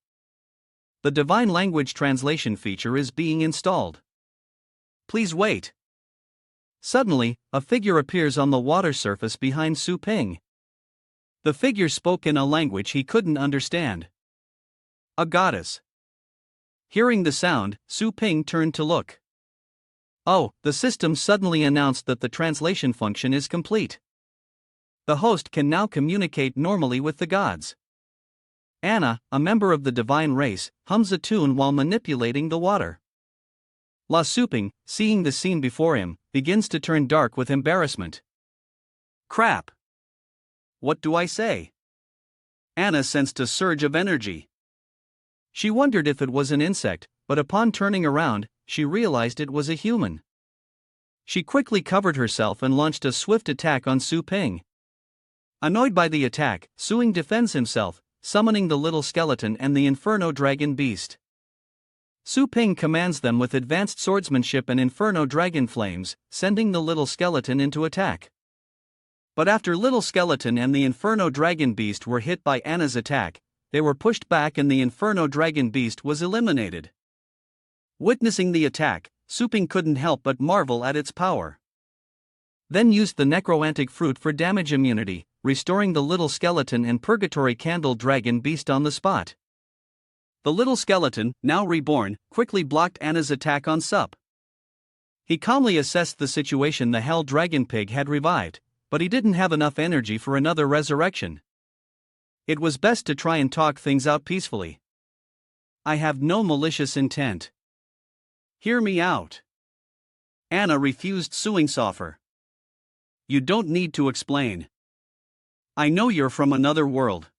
Speaker 2: The divine language translation feature is being installed. Please wait. Suddenly, a figure appears on the water surface behind Su-ping. The figure spoke in a language he couldn't understand. A goddess. Hearing the sound, Su-ping turned to look. Oh, the system suddenly announced that the translation function is complete. The host can now communicate normally with the gods. Anna, a member of the divine race, hums a tune while manipulating the water. Su-ping, seeing the scene before him, begins to turn dark with embarrassment. Crap! What do I say? Anna sensed a surge of energy. She wondered if it was an insect, but upon turning around, she realized it was a human. She quickly covered herself and launched a swift attack on Su-ping. Annoyed by the attack, Su-ping defends himself, summoning the little skeleton and the inferno dragon beast. Su-ping commands them with advanced swordsmanship and inferno dragon flames, sending the little skeleton into attack. But after little skeleton and the inferno dragon beast were hit by Anna's attack, they were pushed back and the inferno dragon beast was eliminated. Witnessing the attack, Su-ping couldn't help but marvel at its power. Then used the necromantic fruit for damage immunity, restoring the little skeleton and purgatory candle dragon beast on the spot. The little skeleton, now reborn, quickly blocked Anna's attack on Sup. He calmly assessed the situation. The hell dragon pig had revived, but he didn't have enough energy for another resurrection. It was best to try and talk things out peacefully. I have no malicious intent. Hear me out. Anna refused Su-ping's offer. You don't need to explain. I know you're from another world.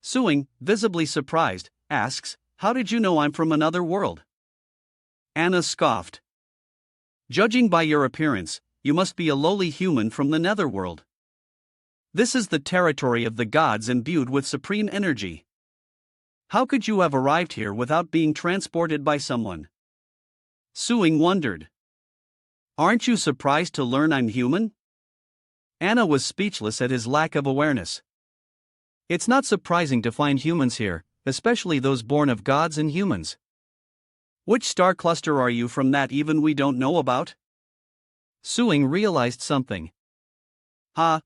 Speaker 2: Su-ping, visibly surprised, asks, how did you know I'm from another world? Anna scoffed. Judging by your appearance, you must be a lowly human from the netherworld. This is the territory of the gods imbued with supreme energy. How could you have arrived here without being transported by someone? Su-ping wondered. Aren't you surprised to learn I'm human? Anna was speechless at his lack of awareness. It's not surprising to find humans here, especially those born of gods and humans. Which star cluster are you from that even we don't know about? Su-ping realized something.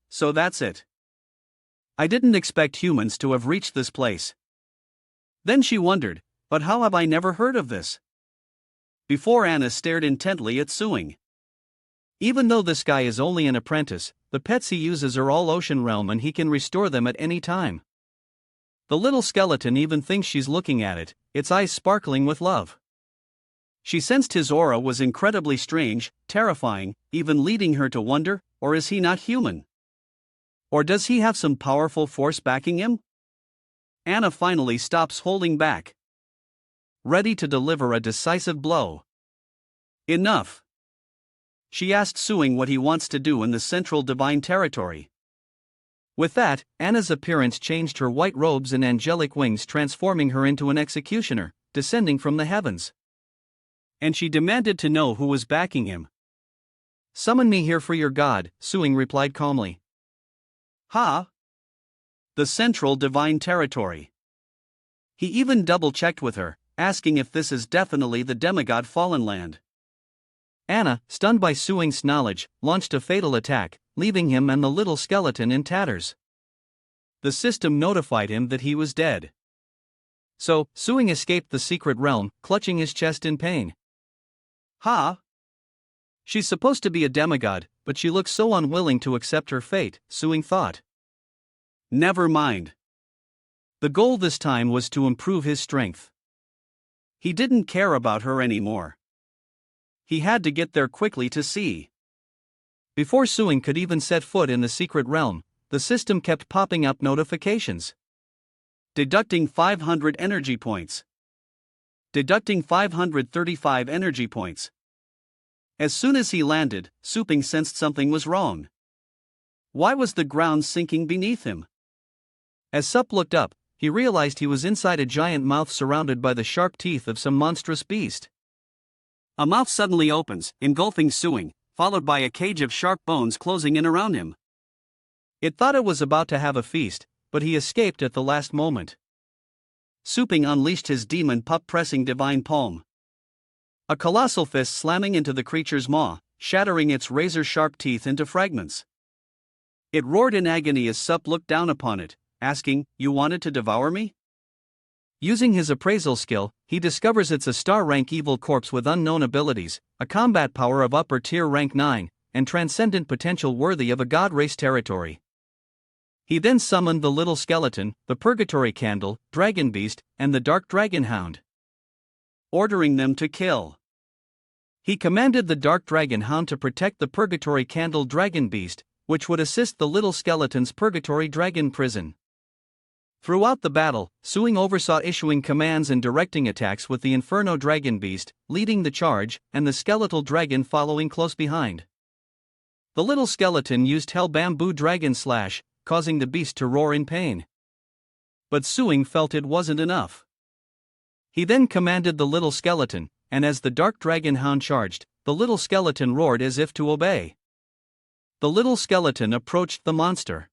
Speaker 2: So that's it. I didn't expect humans to have reached this place. Then she wondered, but how have I never heard of this? Before Anna stared intently at Su-ping. Even though this guy is only an apprentice, the pets he uses are all ocean realm and he can restore them at any time. The little skeleton even thinks she's looking at it, its eyes sparkling with love. She sensed his aura was incredibly strange, terrifying, even leading her to wonder, or is he not human? Or does he have some powerful force backing him? Anna finally stops holding back. Ready to deliver a decisive blow. Enough. She asked Su-ping what he wants to do in the central divine territory. With that, Anna's appearance changed, her white robes and angelic wings transforming her into an executioner,
Speaker 1: descending from the heavens.
Speaker 2: And she demanded to know who was backing him.
Speaker 1: Summon me here for your god, Suing replied calmly.
Speaker 2: Ha! The central divine territory. He even double-checked with her, asking if this is definitely the demigod fallen land.
Speaker 1: Anna, stunned by Suing's knowledge, launched a fatal attack, leaving him and the little skeleton in tatters.
Speaker 2: The system notified him that he was dead.
Speaker 1: So, Suing escaped the secret realm, clutching his chest in pain.
Speaker 2: Ha!
Speaker 1: She's supposed to be a demigod, but she looks so unwilling to accept her fate, Suing thought.
Speaker 2: Never mind.
Speaker 1: The goal this time was to improve his strength.
Speaker 2: He didn't care about her anymore. He had to get there quickly to see.
Speaker 1: Before Suing could even set foot in the secret realm, the system kept popping up notifications.
Speaker 2: Deducting 500 energy points. Deducting 535 energy points. As soon as he landed, Suping sensed something was wrong. Why was the ground sinking beneath him?
Speaker 1: As Sup looked up, he realized he was inside a giant mouth surrounded by the sharp teeth of some monstrous beast.
Speaker 2: A mouth suddenly opens, engulfing Suing, followed by a cage of sharp bones closing in around him.
Speaker 1: It thought it was about to have a feast, but he escaped at the last moment.
Speaker 2: Suping unleashed his demon pup-pressing divine palm. A colossal fist slamming into the creature's maw, shattering its razor-sharp teeth into fragments. It roared in agony as Sup looked down upon it, asking, "You wanted to devour me?"
Speaker 1: Using his appraisal skill, he discovers it's a star-rank evil corpse with unknown abilities, a combat power of upper-tier rank 9, and transcendent potential worthy of a god race territory. He then summoned the little skeleton, the purgatory candle, dragon beast, and the dark dragon hound,
Speaker 2: ordering them to kill.
Speaker 1: He commanded the dark dragon hound to protect the purgatory candle dragon beast, which would assist the little skeleton's purgatory dragon prison. Throughout the battle, Suing oversaw issuing commands and directing attacks with the Inferno Dragon Beast, leading the charge, and the skeletal dragon following close behind. The little skeleton used Hell Bamboo Dragon Slash, causing the beast to roar in pain. But Suing felt it wasn't enough. He then commanded the little skeleton, and as the dark dragon hound charged, the little skeleton roared as if to obey. The little skeleton approached the monster,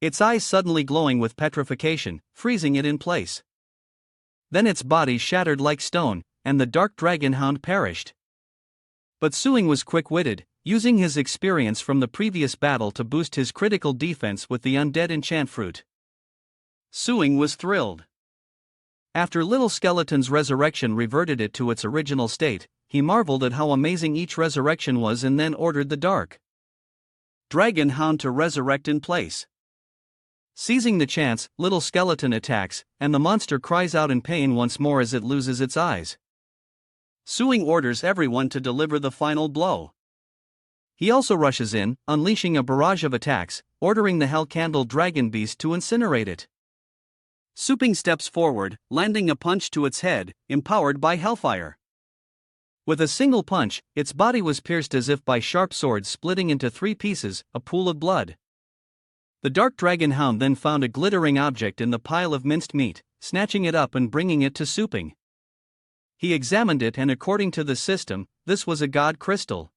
Speaker 1: its eyes suddenly glowing with petrification, freezing it in place. Then its body shattered like stone, and the dark dragon hound perished. But Suing was quick-witted, using his experience from the previous battle to boost his critical defense with the undead enchant fruit.
Speaker 2: Suing was thrilled.
Speaker 1: After Little Skeleton's resurrection reverted it to its original state, he marveled at how amazing each resurrection was and then ordered the dark
Speaker 2: dragon hound to resurrect in place.
Speaker 1: Seizing the chance, Little Skeleton attacks, and the monster cries out in pain once more as it loses its eyes.
Speaker 2: Suing orders everyone to deliver the final blow.
Speaker 1: He also rushes in, unleashing a barrage of attacks, ordering the Hell Candle Dragon Beast to incinerate it.
Speaker 2: Suping steps forward, landing a punch to its head, empowered by Hellfire.
Speaker 1: With a single punch, its body was pierced as if by sharp swords splitting into 3 pieces, a pool of blood. The dark dragon hound then found a glittering object in the pile of minced meat, snatching it up and bringing it to Suping. He examined it and according to the system, this was a god crystal.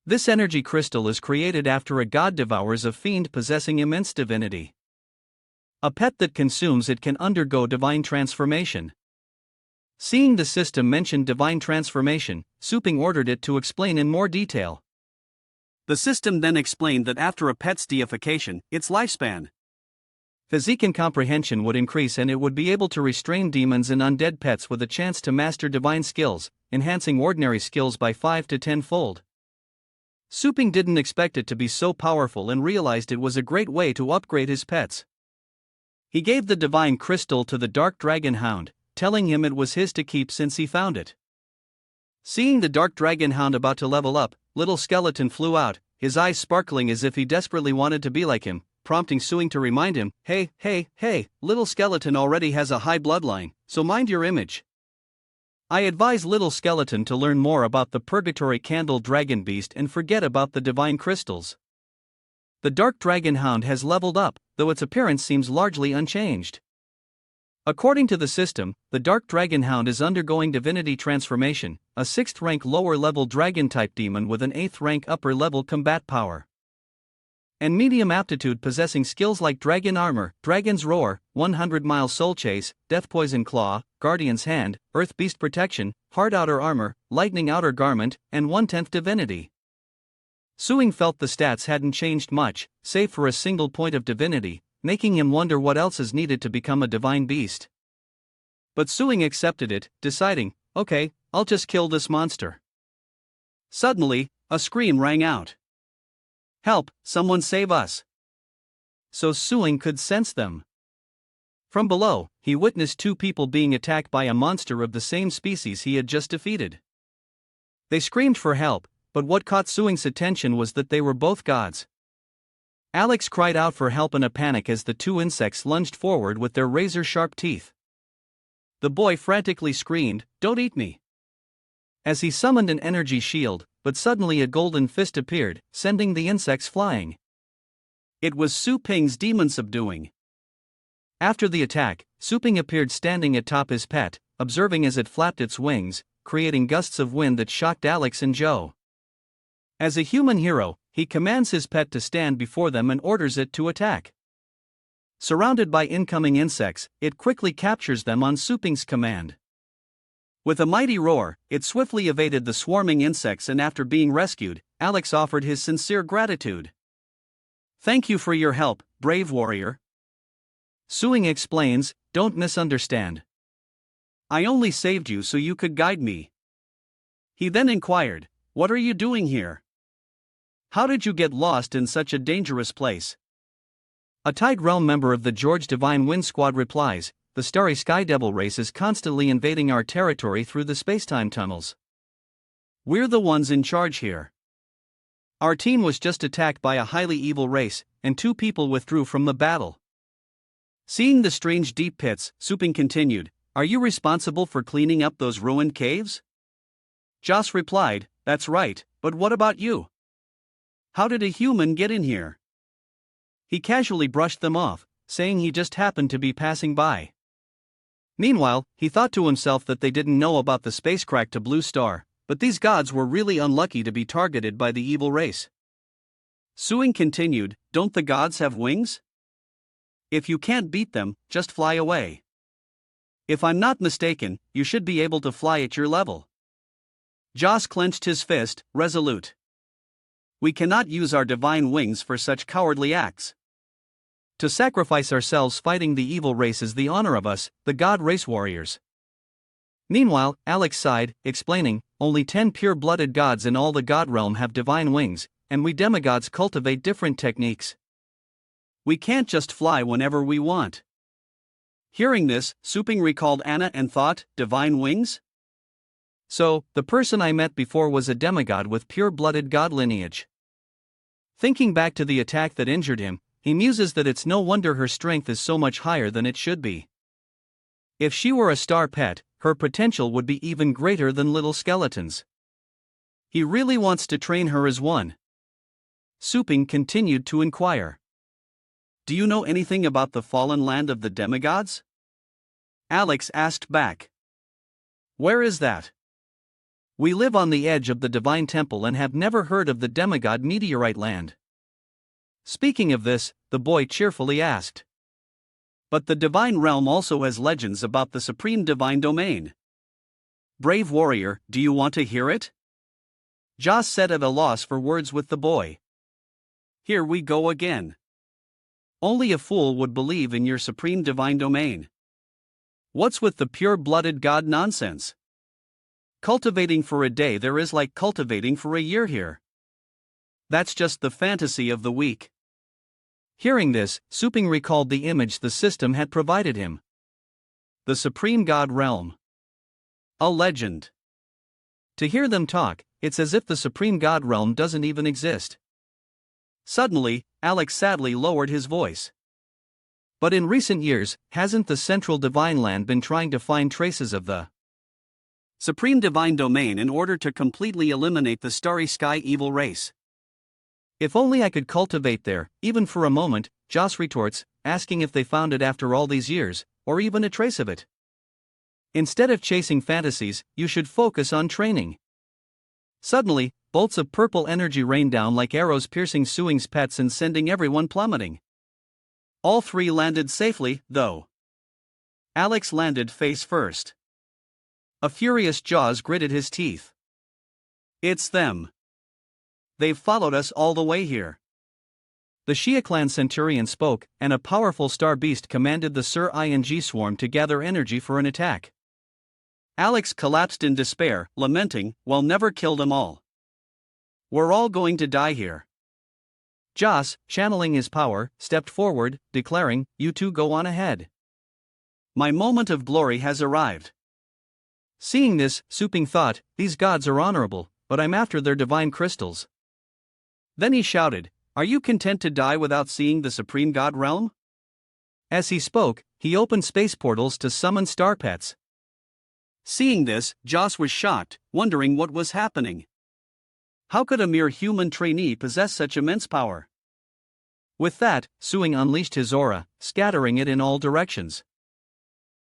Speaker 1: This energy crystal is created after a god devours a fiend possessing immense divinity. A pet that consumes it can undergo divine transformation. Seeing the system mention divine transformation, Suping ordered it to explain in more detail.
Speaker 2: The system then explained that after a pet's deification, its lifespan,
Speaker 1: physique and comprehension would increase and it would be able to restrain demons and undead pets with a chance to master divine skills, enhancing ordinary skills by 5 to 10-fold. Suping didn't expect it to be so powerful and realized it was a great way to upgrade his pets. He gave the divine crystal to the dark dragon hound, telling him it was his to keep since he found it. Seeing the dark dragon hound about to level up, Little Skeleton flew out, his eyes sparkling as if he desperately wanted to be like him, prompting Suing to remind him, hey, Little Skeleton already has a high bloodline, so mind your image. I advise Little Skeleton to learn more about the Purgatory Candle Dragon Beast and forget about the divine crystals. The dark dragon hound has leveled up, though its appearance seems largely unchanged. According to the system, the Dark Dragon Hound is undergoing divinity transformation, a 6th rank lower level dragon type demon with an 8th rank upper level combat power and medium aptitude, possessing skills like Dragon Armor, Dragon's Roar, 100-mile Soul Chase, Death Poison Claw, Guardian's Hand, Earth Beast Protection, Hard Outer Armor, Lightning Outer Garment, and 1/10 Divinity. Suing felt the stats hadn't changed much, save for a single point of divinity, making him wonder what else is needed to become a divine beast. But Suing accepted it, deciding, okay, I'll just kill this monster. Suddenly, a scream rang out. Help, someone save us. So Suing could sense them. From below, he witnessed 2 people being attacked by a monster of the same species he had just defeated. They screamed for help, but what caught Suing's attention was that they were both gods. Alex cried out for help in a panic as the 2 insects lunged forward with their razor-sharp teeth. The boy frantically screamed, "Don't eat me!" as he summoned an energy shield, but suddenly a golden fist appeared, sending the insects flying. It was Su Ping's demon subduing. After the attack, Su Ping appeared standing atop his pet, observing as it flapped its wings, creating gusts of wind that shocked Alex and Joe. As a human hero, he commands his pet to stand before them and orders it to attack. Surrounded by incoming insects, it quickly captures them on Su Ping's command. With a mighty roar, it swiftly evaded the swarming insects, and after being rescued, Alex offered his sincere gratitude. "Thank you for your help, brave warrior." Suing explains, "Don't misunderstand. I only saved you so you could guide me." He then inquired, "What are you doing here? How did you get lost in such a dangerous place?" A Tide Realm member of the George Divine Wind Squad replies, "The Starry Sky Devil race is constantly invading our territory through the spacetime tunnels. We're the ones in charge here. Our team was just attacked by a highly evil race, and 2 people withdrew from the battle." Seeing the strange deep pits, Su Ping continued, "Are you responsible for cleaning up those ruined caves?" Joss replied, "That's right, but what about you? How did a human get in here?" He casually brushed them off, saying he just happened to be passing by. Meanwhile, he thought to himself that they didn't know about the spacecrack to Blue Star, but these gods were really unlucky to be targeted by the evil race. Suing continued, "Don't the gods have wings? If you can't beat them, just fly away. If I'm not mistaken, you should be able to fly at your level." Joss clenched his fist, resolute. "We cannot use our divine wings for such cowardly acts. To sacrifice ourselves fighting the evil race is the honor of us, the god race warriors." Meanwhile, Alex sighed, explaining, "Only 10 pure-blooded gods in all the god realm have divine wings, and we demigods cultivate different techniques. We can't just fly whenever we want." Hearing this, Su Ping recalled Anna and thought, "Divine wings? So, the person I met before was a demigod with pure-blooded god lineage." Thinking back to the attack that injured him, he muses that it's no wonder her strength is so much higher than it should be. If she were a star pet, her potential would be even greater than little skeletons. He really wants to train her as one. Su Ping continued to inquire, "Do you know anything about the fallen land of the demigods?" Alex asked back, "Where is that? We live on the edge of the Divine Temple and have never heard of the demigod meteorite land." Speaking of this, the boy cheerfully asked, "But the Divine Realm also has legends about the Supreme Divine Domain. Brave warrior, do you want to hear it?" Joss said at a loss for words with the boy. "Here we go again. Only a fool would believe in your Supreme Divine Domain. What's with the pure-blooded god nonsense? Cultivating for a day there is like cultivating for a year here. That's just the fantasy of the weak." Hearing this, Su Ping recalled the image the system had provided him. The Supreme God Realm. A legend. To hear them talk, it's as if the Supreme God Realm doesn't even exist. Suddenly, Alex sadly lowered his voice. But in recent years, hasn't the Central Divine Land been trying to find traces of the Supreme Divine Domain in order to completely eliminate the Starry Sky evil race? If only I could cultivate there, even for a moment, Joss retorts, asking if they found it after all these years, or even a trace of it. Instead of chasing fantasies, you should focus on training. Suddenly, bolts of purple energy rained down like arrows, piercing Suing's pets and sending everyone plummeting. All three landed safely, though. Alex landed face first. A furious Jaws gritted his teeth. It's them. They've followed us all the way here. The Shia clan centurion spoke, and a powerful star beast commanded the Sur Ing swarm to gather energy for an attack. Alex collapsed in despair, lamenting, "We'll never kill them all. We're all going to die here." Joss, channeling his power, stepped forward, declaring, "You two go on ahead. My moment of glory has arrived." Seeing this, Su Ping thought, "These gods are honorable, but I'm after their divine crystals." Then he shouted, "Are you content to die without seeing the Supreme God realm?" As he spoke, he opened space portals to summon star pets. Seeing this, Joss was shocked, wondering what was happening. How could a mere human trainee possess such immense power? With that, Suing unleashed his aura, scattering it in all directions.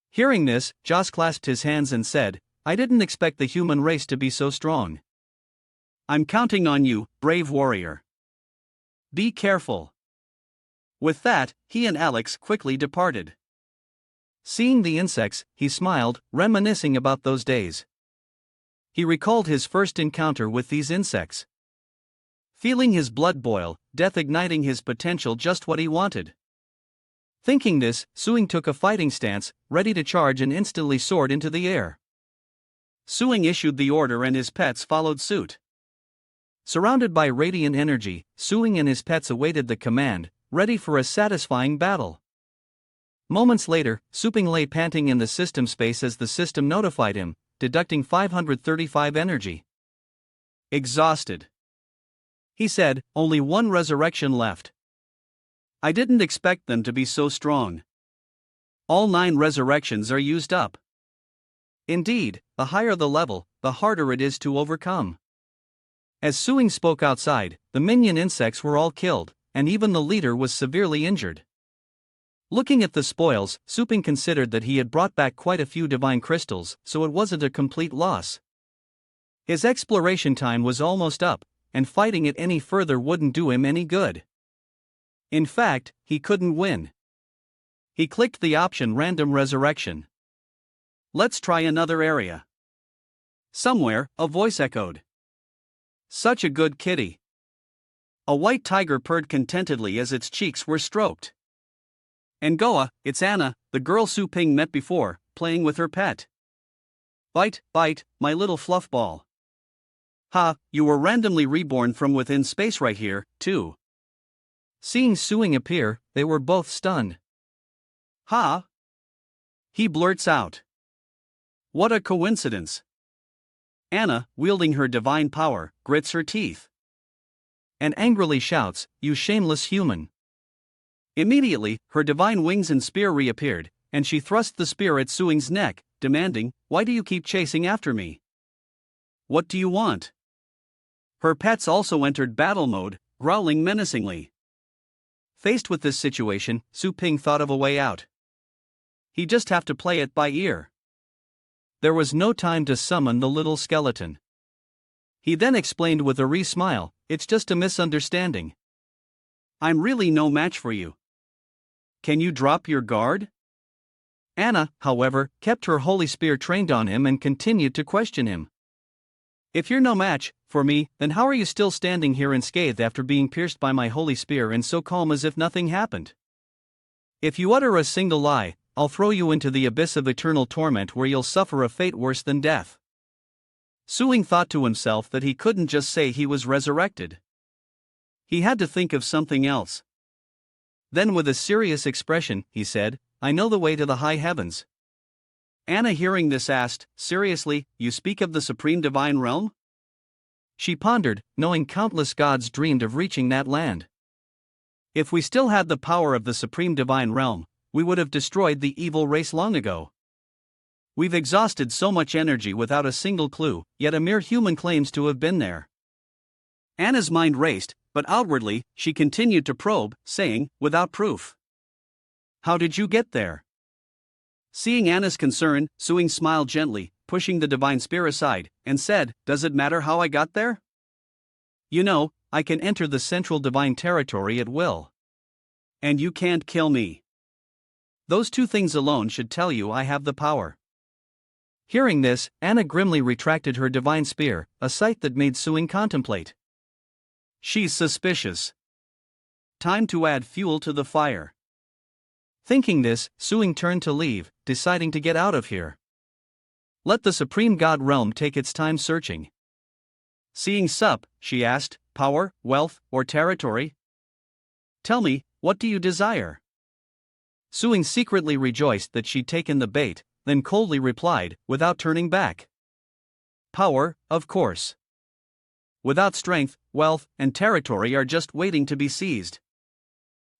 Speaker 1: Hearing this, Joss clasped his hands and said, "I didn't expect the human race to be so strong. I'm counting on you, brave warrior. Be careful." With that, he and Alex quickly departed. Seeing the insects, he smiled, reminiscing about those days. He recalled his first encounter with these insects. Feeling his blood boil, death igniting his potential just what he wanted. Thinking this, Suing took a fighting stance, ready to charge and instantly soared into the air. Suing issued the order and his pets followed suit. Surrounded by radiant energy, Suing and his pets awaited the command, ready for a satisfying battle. Moments later, Su Ping lay panting in the system space as the system notified him, deducting 535 energy. Exhausted. He said, "Only one resurrection left. I didn't expect them to be so strong. All 9 resurrections are used up." Indeed, the higher the level, the harder it is to overcome. As Suing spoke outside, the minion insects were all killed, and even the leader was severely injured. Looking at the spoils, Su Ping considered that he had brought back quite a few divine crystals, so it wasn't a complete loss. His exploration time was almost up, and fighting it any further wouldn't do him any good. In fact, he couldn't win. He clicked the option Random Resurrection. "Let's try another area." Somewhere, a voice echoed. "Such a good kitty." A white tiger purred contentedly as its cheeks were stroked. "Ngoa, it's Anna, the girl Su Ping met before, playing with her pet. Bite, bite, my little fluff ball. Ha, you were randomly reborn from within space right here, too." Seeing Suing appear, they were both stunned. "Ha?" He blurts out. "What a coincidence." Anna, wielding her divine power, grits her teeth. And angrily shouts, "You shameless human." Immediately, her divine wings and spear reappeared, and she thrust the spear at Suing's neck, demanding, "Why do you keep chasing after me? What do you want?" Her pets also entered battle mode, growling menacingly. Faced with this situation, Su Ping thought of a way out. He'd just have to play it by ear. There was no time to summon the little skeleton. He then explained with a wry smile, "It's just a misunderstanding. I'm really no match for you. Can you drop your guard?" Anna, however, kept her holy spear trained on him and continued to question him. "If you're no match for me, then how are you still standing here unscathed after being pierced by my holy spear and so calm as if nothing happened? If you utter a single lie, I'll throw you into the abyss of eternal torment where you'll suffer a fate worse than death." Suing thought to himself that he couldn't just say he was resurrected. He had to think of something else. Then with a serious expression, he said, "I know the way to the high heavens." Anna, hearing this, asked, "Seriously, you speak of the supreme divine realm?" She pondered, knowing countless gods dreamed of reaching that land. "If we still had the power of the supreme divine realm, we would have destroyed the evil race long ago. We've exhausted so much energy without a single clue, yet a mere human claims to have been there." Anna's mind raced, but outwardly, she continued to probe, saying, "Without proof. How did you get there?
Speaker 2: Seeing Anna's concern, Suing smiled gently, pushing the divine spear aside, and said, "Does it matter how I got there? You know, I can enter the central divine territory at will. And you can't kill me. Those two things alone should tell you I have the power."
Speaker 1: Hearing this, Anna grimly retracted her divine spear, a sight that made Suing contemplate.
Speaker 2: She's suspicious. Time to add fuel to the fire.
Speaker 1: Thinking this, Suing turned to leave, deciding to get out of here. Let the Supreme God realm take its time searching.
Speaker 2: Seeing Sup, she asked, "Power, wealth, or territory? Tell me, what do you desire?"
Speaker 1: Suing secretly rejoiced that she'd taken the bait, then coldly replied, without turning back.
Speaker 2: "Power, of course. Without strength, wealth, and territory are just waiting to be seized."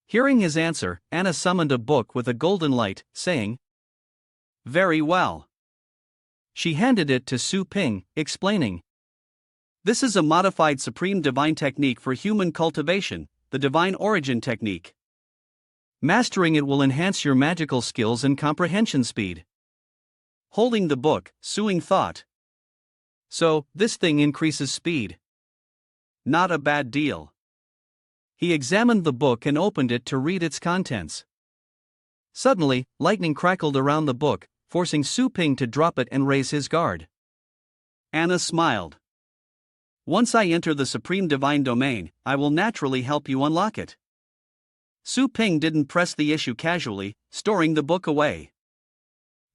Speaker 1: Hearing his answer, Anna summoned a book with a golden light, saying,
Speaker 2: "Very well."
Speaker 1: She handed it to Su Ping, explaining,
Speaker 2: "This is a modified supreme divine technique for human cultivation, the divine origin technique.
Speaker 1: Mastering it will enhance your magical skills and comprehension speed."
Speaker 2: Holding the book, Suing thought.
Speaker 1: So, this thing increases speed.
Speaker 2: Not a bad deal.
Speaker 1: He examined the book and opened it to read its contents. Suddenly, lightning crackled around the book, forcing Su Ping to drop it and raise his guard.
Speaker 2: Anna smiled. "Once I enter the supreme divine domain, I will naturally help you unlock it." Su Ping didn't press the issue casually, storing the book away.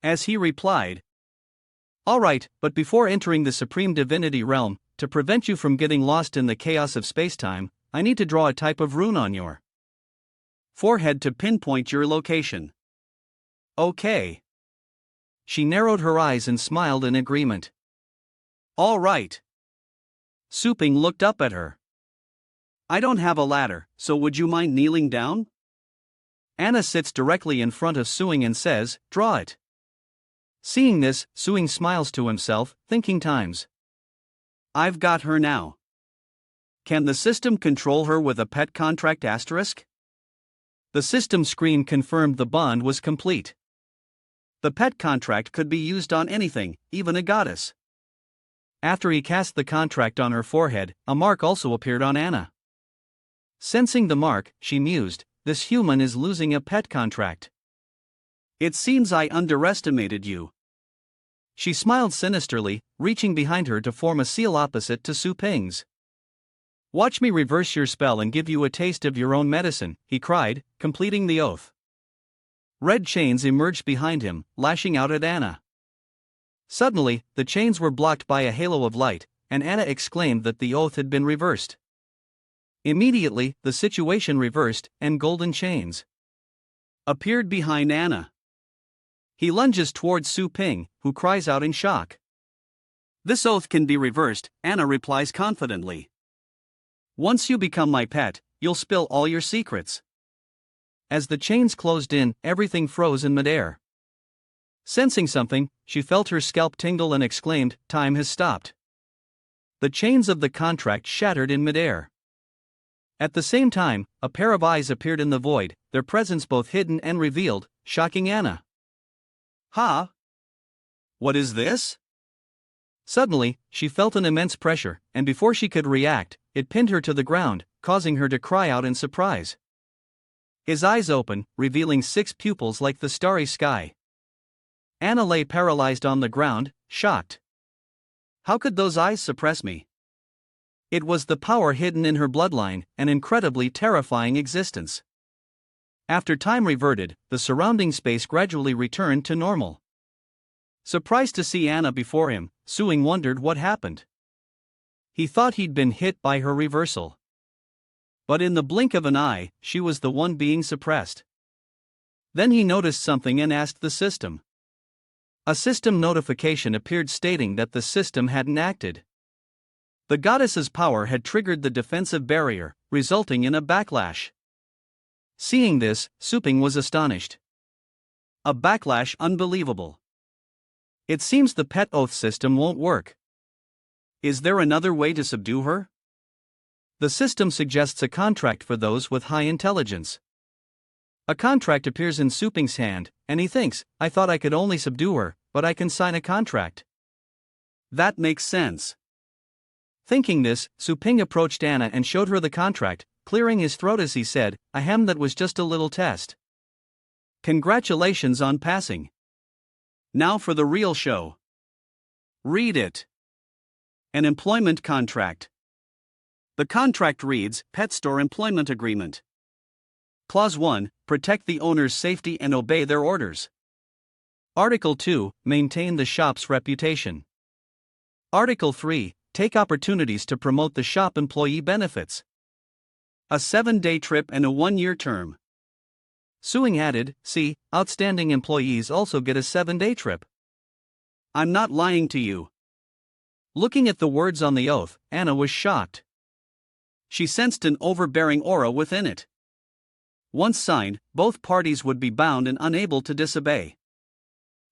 Speaker 2: As he replied,
Speaker 1: "All right, but before entering the supreme divinity realm, to prevent you from getting lost in the chaos of spacetime, I need to draw a type of rune on your
Speaker 2: forehead to pinpoint your location." "Okay."
Speaker 1: She narrowed her eyes and smiled in agreement.
Speaker 2: "All right."
Speaker 1: Su Ping looked up at her.
Speaker 2: "I don't have a ladder, so would you mind kneeling down?"
Speaker 1: Anna sits directly in front of Suing and says, "Draw it." Seeing this, Suing smiles to himself, thinking times.
Speaker 2: "I've got her now. Can the system control her with a pet contract asterisk?"
Speaker 1: The system screen confirmed the bond was complete.
Speaker 2: The pet contract could be used on anything, even a goddess.
Speaker 1: After he cast the contract on her forehead, a mark also appeared on Anna. Sensing the mark, she mused, "This human is losing a pet contract."
Speaker 2: "It seems I underestimated you."
Speaker 1: She smiled sinisterly, reaching behind her to form a seal opposite to Su Ping's. "Watch me reverse your spell and give you a taste of your own medicine," he cried, completing the oath. Red chains emerged behind him, lashing out at Anna. Suddenly, the chains were blocked by a halo of light, and Anna exclaimed that the oath had been reversed. Immediately, the situation reversed, and golden chains
Speaker 2: appeared behind Anna. He lunges towards Su Ping, who cries out in shock. "This oath can be reversed," Anna replies confidently. "Once you become my pet, you'll spill all your secrets."
Speaker 1: As the chains closed in, everything froze in midair. Sensing something, she felt her scalp tingle and exclaimed, "Time has stopped." The chains of the contract shattered in midair. At the same time, a pair of eyes appeared in the void, their presence both hidden and revealed, shocking Anna.
Speaker 2: "Ha! What is this?"
Speaker 1: Suddenly, she felt an immense pressure, and before she could react, it pinned her to the ground, causing her to cry out in surprise. His eyes opened, revealing 6 pupils like the starry sky. Anna lay paralyzed on the ground, shocked. How could those eyes suppress me? It was the power hidden in her bloodline, an incredibly terrifying existence. After time reverted, the surrounding space gradually returned to normal. Surprised to see Anna before him, Suing wondered what happened. He thought he'd been hit by her reversal. But in the blink of an eye, she was the one being suppressed. Then he noticed something and asked the system. A system notification appeared stating that the system hadn't acted. The goddess's power had triggered the defensive barrier, resulting in a backlash. Seeing this, Su Ping was astonished. A backlash unbelievable. It seems the pet oath system won't work. Is there another way to subdue her? The system suggests a contract for those with high intelligence. A contract appears in Suping's hand, and he thinks, I thought I could only subdue her, but I can sign a contract.
Speaker 2: That makes sense.
Speaker 1: Thinking this, Suping approached Anna and showed her the contract, clearing his throat as he said, Ahem, that was just a little test.
Speaker 2: Congratulations on passing. Now for the real show. Read it. An employment contract. The contract reads, Pet Store Employment Agreement. Clause 1, protect the owner's safety and obey their orders.
Speaker 1: Article 2, maintain the shop's reputation. Article 3, take opportunities to promote the shop employee benefits.
Speaker 2: A 7-day trip and a 1-year term.
Speaker 1: Suing added, see, outstanding employees also get a 7-day trip.
Speaker 2: I'm not lying to you.
Speaker 1: Looking at the words on the oath, Anna was shocked.
Speaker 2: She sensed an overbearing aura within it. Once signed, both parties would be bound and unable to disobey.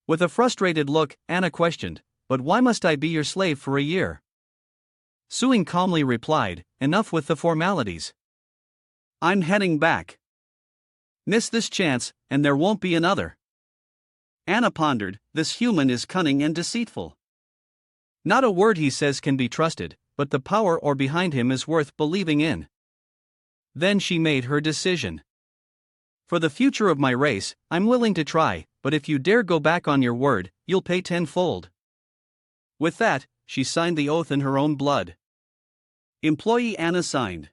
Speaker 1: With a frustrated look, Anna questioned, but why must I be your slave for a year? Suing calmly replied, enough with the formalities.
Speaker 2: I'm heading back. Miss this chance, and there won't be another. Anna pondered, this human is cunning and deceitful.
Speaker 1: Not a word he says can be trusted, but the power or behind him is worth believing in. Then she made her decision. For the future of my race, I'm willing to try, but if you dare go back on your word, you'll pay tenfold. With that, she signed the oath in her own blood.
Speaker 2: Employee Anna signed.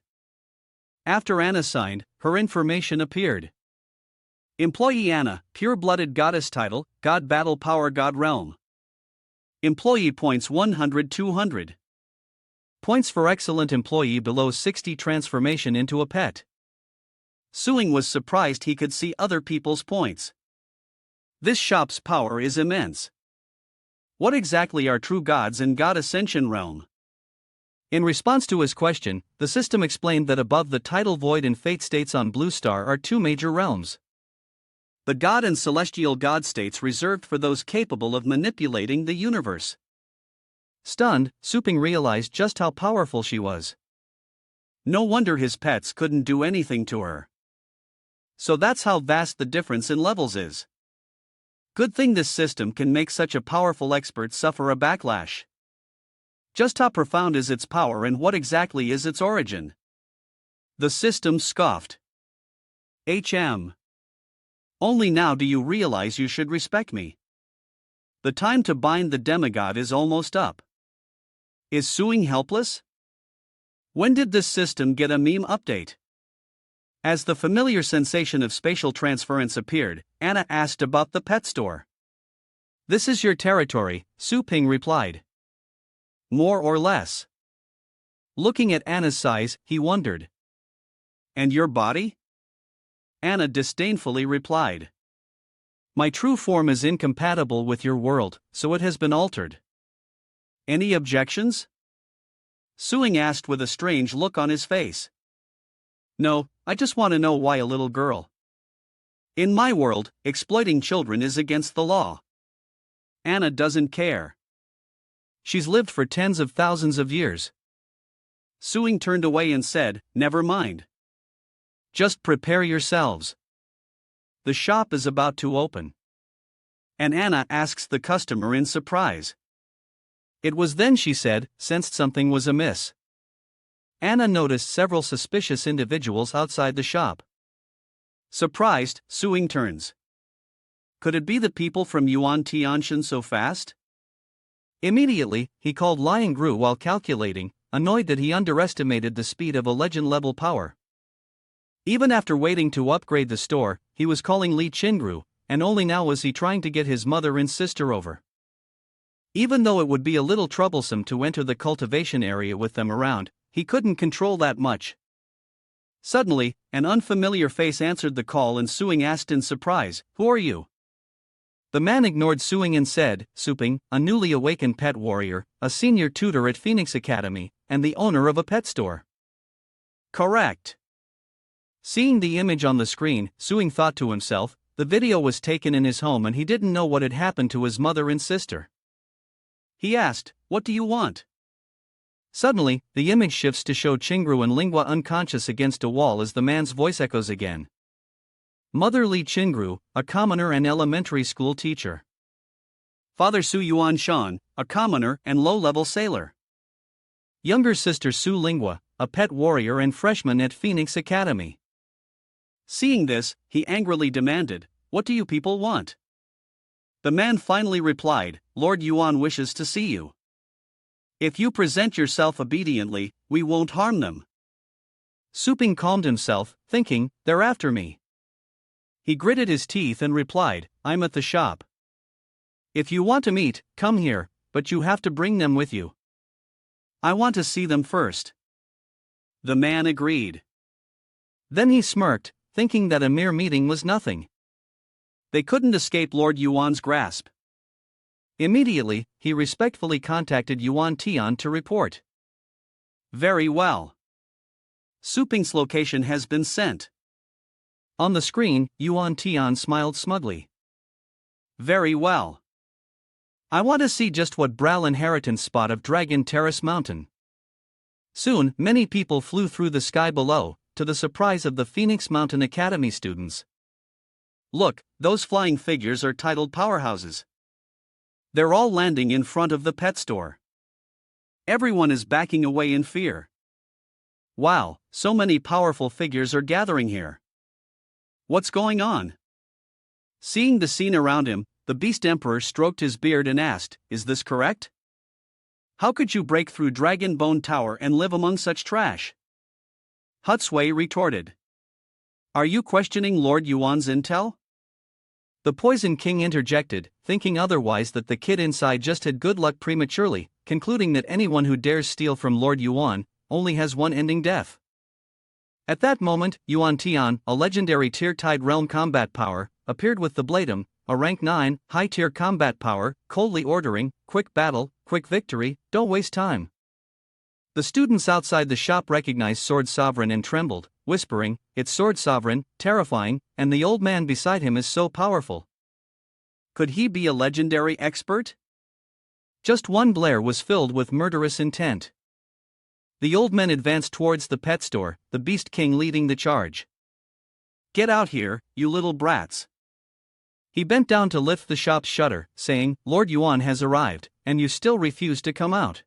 Speaker 1: After Anna signed, her information appeared.
Speaker 2: Employee Anna, pure-blooded goddess title, God battle power God realm. Employee points 100-200.
Speaker 1: Points for excellent employee below 60 transformation into a pet.
Speaker 2: Suing was surprised he could see other people's points. This shop's power is immense. What exactly are true gods in God Ascension realm?
Speaker 1: In response to his question, the system explained that above the tidal void and fate states on Blue Star are 2 major realms.
Speaker 2: The God and celestial God states reserved for those capable of manipulating the universe.
Speaker 1: Stunned, Suping realized just how powerful she was.
Speaker 2: No wonder his pets couldn't do anything to her. So that's how vast the difference in levels is. Good thing this system can make such a powerful expert suffer a backlash. Just how profound is its power and what exactly is its origin? The system scoffed. HM. Only now do you realize you should respect me. The time to bind the demigod is almost up. Is Suing helpless? When did this system get a meme update? As the familiar sensation of spatial transference appeared, Anna asked about the pet store.
Speaker 1: This is your territory, Suping replied.
Speaker 2: More or less.
Speaker 1: Looking at Anna's size, he wondered.
Speaker 2: And your body? Anna disdainfully replied.
Speaker 1: My true form is incompatible with your world, so it has been altered.
Speaker 2: Any objections? Suing asked with a strange look on his face. No, I just want to know why a little girl. In my world, exploiting children is against the law. Anna doesn't care.
Speaker 1: She's lived for tens of thousands of years.
Speaker 2: Suing turned away and said, never mind.
Speaker 1: Just prepare yourselves. The shop is about to open.
Speaker 2: And Anna asks the customer in surprise.
Speaker 1: It was then she said, sensed something was amiss. Anna noticed several suspicious individuals outside the shop.
Speaker 2: Surprised, Suing turns. Could it be the people from Yuan Tianshan so fast?
Speaker 1: Immediately, he called Lion Gru while calculating, annoyed that he underestimated the speed of a legend-level power. Even after waiting to upgrade the store, he was calling Li Qingru, and only now was he trying to get his mother and sister over. Even though it would be a little troublesome to enter the cultivation area with them around, he couldn't control that much. Suddenly, an unfamiliar face answered the call and Suing asked in surprise, "Who are you?" The man ignored Suing and said, Suping, a newly awakened pet warrior, a senior tutor at Phoenix Academy, and the owner of a pet store.
Speaker 2: Correct.
Speaker 1: Seeing the image on the screen, Suing thought to himself, the video was taken in his home and he didn't know what had happened to his mother and sister.
Speaker 2: He asked, "What do you want?"
Speaker 1: Suddenly, the image shifts to show Qingru and Lingua unconscious against a wall as the man's voice echoes again. Mother Li Qingru, a commoner and elementary school teacher.
Speaker 2: Father Su Yuan Shan, a commoner and low-level sailor.
Speaker 1: Younger sister Su Lingua, a pet warrior and freshman at Phoenix Academy.
Speaker 2: Seeing this, he angrily demanded, "What do you people want?" The man finally replied, "Lord Yuan wishes to see you. If you present yourself obediently, we won't harm them."
Speaker 1: Su Ping calmed himself, thinking, "They're after me." He gritted his teeth and replied, "I'm at the shop. If you want to meet, come here, but you have to bring them with you."
Speaker 2: "I want to see them first." The man agreed.
Speaker 1: Then he smirked, thinking that a mere meeting was nothing.
Speaker 2: They couldn't escape Lord Yuan's grasp.
Speaker 1: Immediately, he respectfully contacted Yuan Tian to report.
Speaker 2: "Very well. Su Ping's location has been sent."
Speaker 1: On the screen, Yuan Tian smiled smugly.
Speaker 2: "Very well.
Speaker 1: I want to see just what Bral inheritance spot of Dragon Terrace Mountain." Soon, many people flew through the sky below, to the surprise of the Phoenix Mountain Academy students.
Speaker 2: Look, those flying figures are titled powerhouses. They're all landing in front of the pet store. Everyone is backing away in fear. Wow, so many powerful figures are gathering here. What's going on? Seeing the scene around him, the Beast Emperor stroked his beard and asked, "Is this correct? How could you break through Dragon Bone Tower and live among such trash?" Hutsui retorted. "Are you questioning Lord Yuan's intel?"
Speaker 1: The Poison King interjected, thinking otherwise that the kid inside just had good luck prematurely, concluding that anyone who dares steal from Lord Yuan only has one ending: death. At that moment, Yuan Tian, a legendary tier-tied realm combat power, appeared with the Bladum, a rank 9, high-tier combat power, coldly ordering, "Quick battle, quick victory, don't waste time." The students outside the shop recognized Sword Sovereign and trembled, whispering, "It's Sword Sovereign, terrifying, and the old man beside him is so powerful."
Speaker 2: Could he be a legendary expert?
Speaker 1: Just one glare was filled with murderous intent. The old men advanced towards the pet store, the Beast King leading the charge.
Speaker 2: "Get out here, you little brats."
Speaker 1: He bent down to lift the shop's shutter, saying, "Lord Yuan has arrived, and you still refuse to come out."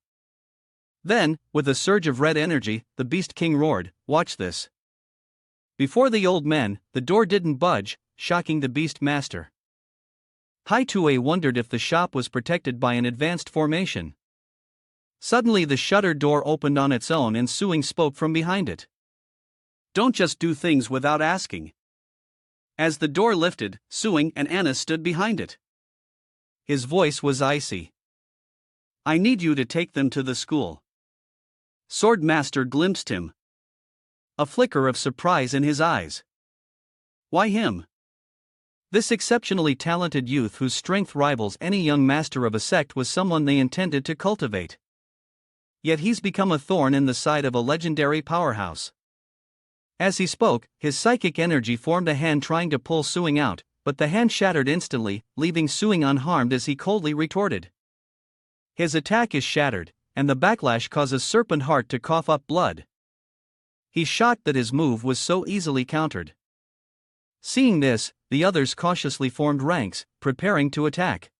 Speaker 1: Then, with a surge of red energy, the Beast King roared, "Watch this." Before the old men, the door didn't budge, shocking the Beast Master. Haitue wondered if the shop was protected by an advanced formation. Suddenly the shutter door opened on its own and Suing spoke from behind it.
Speaker 2: "Don't just do things without asking." As the door lifted, Suing and Anna stood behind it.
Speaker 1: His voice was icy.
Speaker 2: "I need you to take them to the school." Sword Master glimpsed him. A flicker of surprise in his eyes. Why him?
Speaker 1: This exceptionally talented youth whose strength rivals any young master of a sect was someone they intended to cultivate. Yet he's become a thorn in the side of a legendary powerhouse. As he spoke, his psychic energy formed a hand trying to pull Suing out, but the hand shattered instantly, leaving Suing unharmed as he coldly retorted. His attack is shattered, and the backlash causes Serpent Heart to cough up blood. He's shocked that his move was so easily countered. Seeing this, the others cautiously formed ranks, preparing to attack.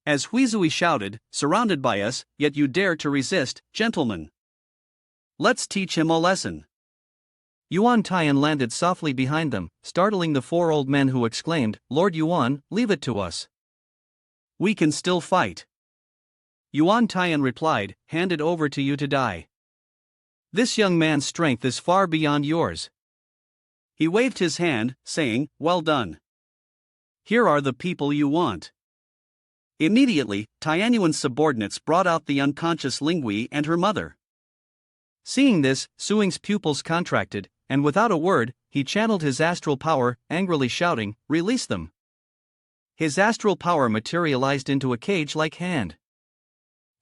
Speaker 2: As Huizui shouted, "Surrounded by us, yet you dare to resist, gentlemen. Let's teach him a lesson."
Speaker 1: Yuan Tian landed softly behind them, startling the four old men who exclaimed, "Lord Yuan, leave it to us.
Speaker 2: We can still fight." Yuan Tian replied, "Hand it over to you to die.
Speaker 1: This young man's strength is far beyond yours."
Speaker 2: He waved his hand, saying, "Well done. Here are the people you want." Immediately, Tianyuan's subordinates brought out the unconscious Lingui and her mother.
Speaker 1: Seeing this, Suing's pupils contracted, and without a word, he channeled his astral power, angrily shouting, "Release them." His astral power materialized into a cage-like hand.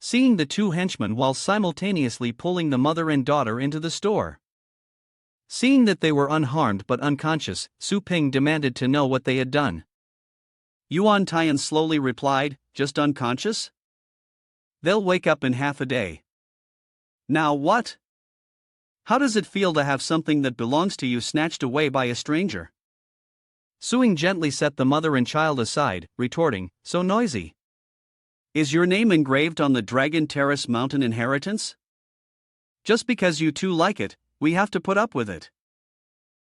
Speaker 1: Seeing the two henchmen while simultaneously pulling the mother and daughter into the store. Seeing that they were unharmed but unconscious, Su Ping demanded to know what they had done.
Speaker 2: Yuan Tian slowly replied, "Just unconscious? They'll wake up in half a day." "Now what? How does it feel to have something that belongs to you snatched away by a stranger?"
Speaker 1: Suing gently set the mother and child aside, retorting, "So noisy.
Speaker 2: Is your name engraved on the Dragon Terrace Mountain inheritance? Just because you two like it, we have to put up with it."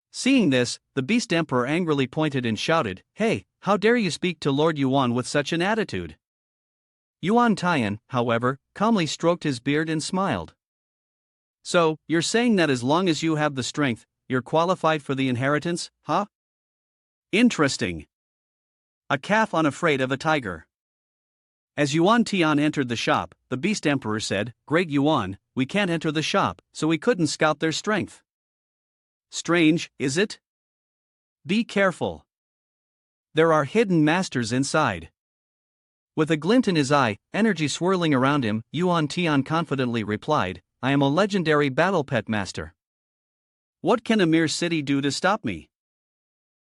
Speaker 1: Seeing this, the Beast Emperor angrily pointed and shouted, "Hey, how dare you speak to Lord Yuan with such an attitude?" Yuan Tian, however, calmly stroked his beard and smiled.
Speaker 2: "So, you're saying that as long as you have the strength, you're qualified for the inheritance, huh? Interesting. A calf unafraid of a tiger." As Yuan Tian entered the shop, the Beast Emperor said, "Great Yuan, we can't enter the shop, so we couldn't scout their strength." "Strange, is it? Be careful.
Speaker 1: There are hidden masters inside." With a glint in his eye, energy swirling around him, Yuan Tian confidently replied, "I am a legendary battle pet master.
Speaker 2: What can a mere city do to stop me?"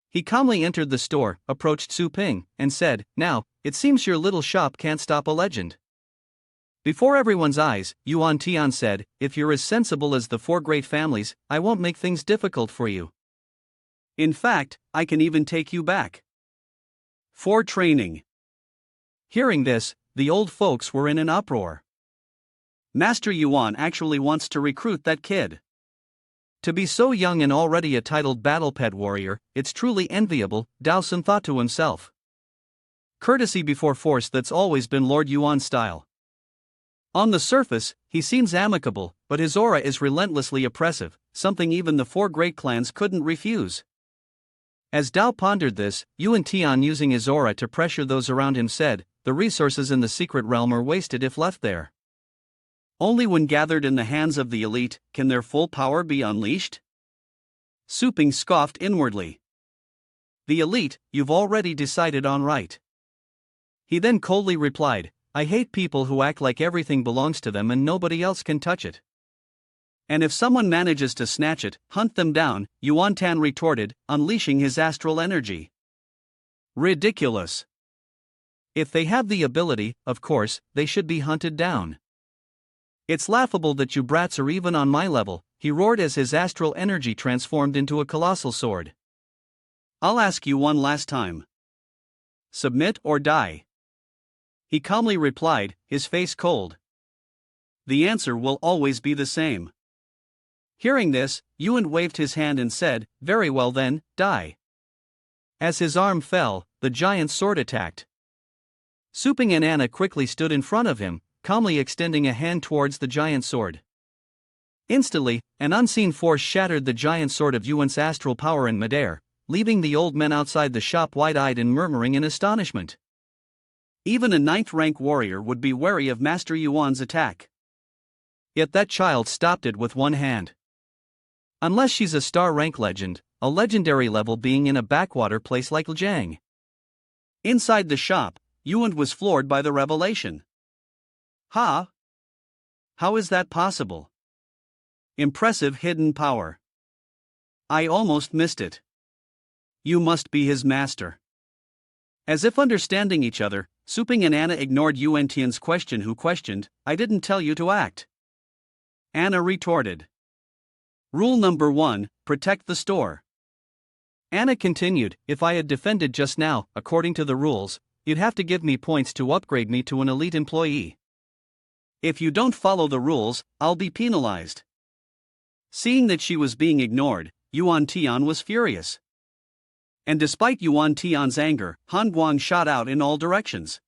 Speaker 1: He calmly entered the store, approached Su Ping, and said, "Now, it seems your little shop can't stop a legend." Before everyone's eyes, Yuan Tian said, "If you're as sensible as the four great families, I won't make things difficult for you.
Speaker 2: In fact, I can even take you back for training."
Speaker 1: Hearing this, the old folks were in an uproar.
Speaker 2: Master Yuan actually wants to recruit that kid.
Speaker 1: To be so young and already a titled battle pet warrior, it's truly enviable, Dao Sun thought to himself. Courtesy before force, that's always been Lord Yuan's style. On the surface, he seems amicable, but his aura is relentlessly oppressive, something even the four great clans couldn't refuse. As Dao pondered this, Yuan Tian, using his aura to pressure those around him, said, "The resources in the secret realm are wasted if left there.
Speaker 2: Only when gathered in the hands of the elite can their full power be unleashed." Su Ping scoffed inwardly.
Speaker 1: "The elite, you've already decided on, right?" He then coldly replied, "I hate people who act like everything belongs to them and nobody else can touch it."
Speaker 2: "And if someone manages to snatch it, hunt them down," Yuan Tan retorted, unleashing his astral energy.
Speaker 1: "Ridiculous. If they have the ability, of course, they should be hunted down. It's laughable that you brats are even on my level," he roared as his astral energy transformed into a colossal sword.
Speaker 2: "I'll ask you one last time. Submit or die?" He calmly replied, his face cold. "The answer will always be the same." Hearing this, Yuan waved his hand and said, "Very well then, die."
Speaker 1: As his arm fell, the giant's sword attacked. Su Ping and Anna quickly stood in front of him, calmly extending a hand towards the giant sword. Instantly, an unseen force shattered the giant sword of Yuan's astral power in midair, leaving the old men outside the shop wide-eyed and murmuring in astonishment.
Speaker 2: Even a 9th rank warrior would be wary of Master Yuan's attack.
Speaker 1: Yet that child stopped it with one hand. Unless she's a star rank legend, a legendary level being in a backwater place like Lijiang.
Speaker 2: Inside the shop, Yuan was floored by the revelation. "Ha! How is that possible? Impressive hidden power. I almost missed it. You must be his master." As if understanding each other, Su Ping and Anna ignored Yuan Tian's question, who questioned, "I didn't tell you to act." Anna retorted. "Rule number 1, protect the store."
Speaker 1: Anna continued, "If I had defended just now, according to the rules, you'd have to give me points to upgrade me to an elite employee.
Speaker 2: If you don't follow the rules, I'll be penalized." Seeing that she was being ignored, Yuan Tian was furious. And despite Yuan Tian's anger, Han Guang shot out in all directions.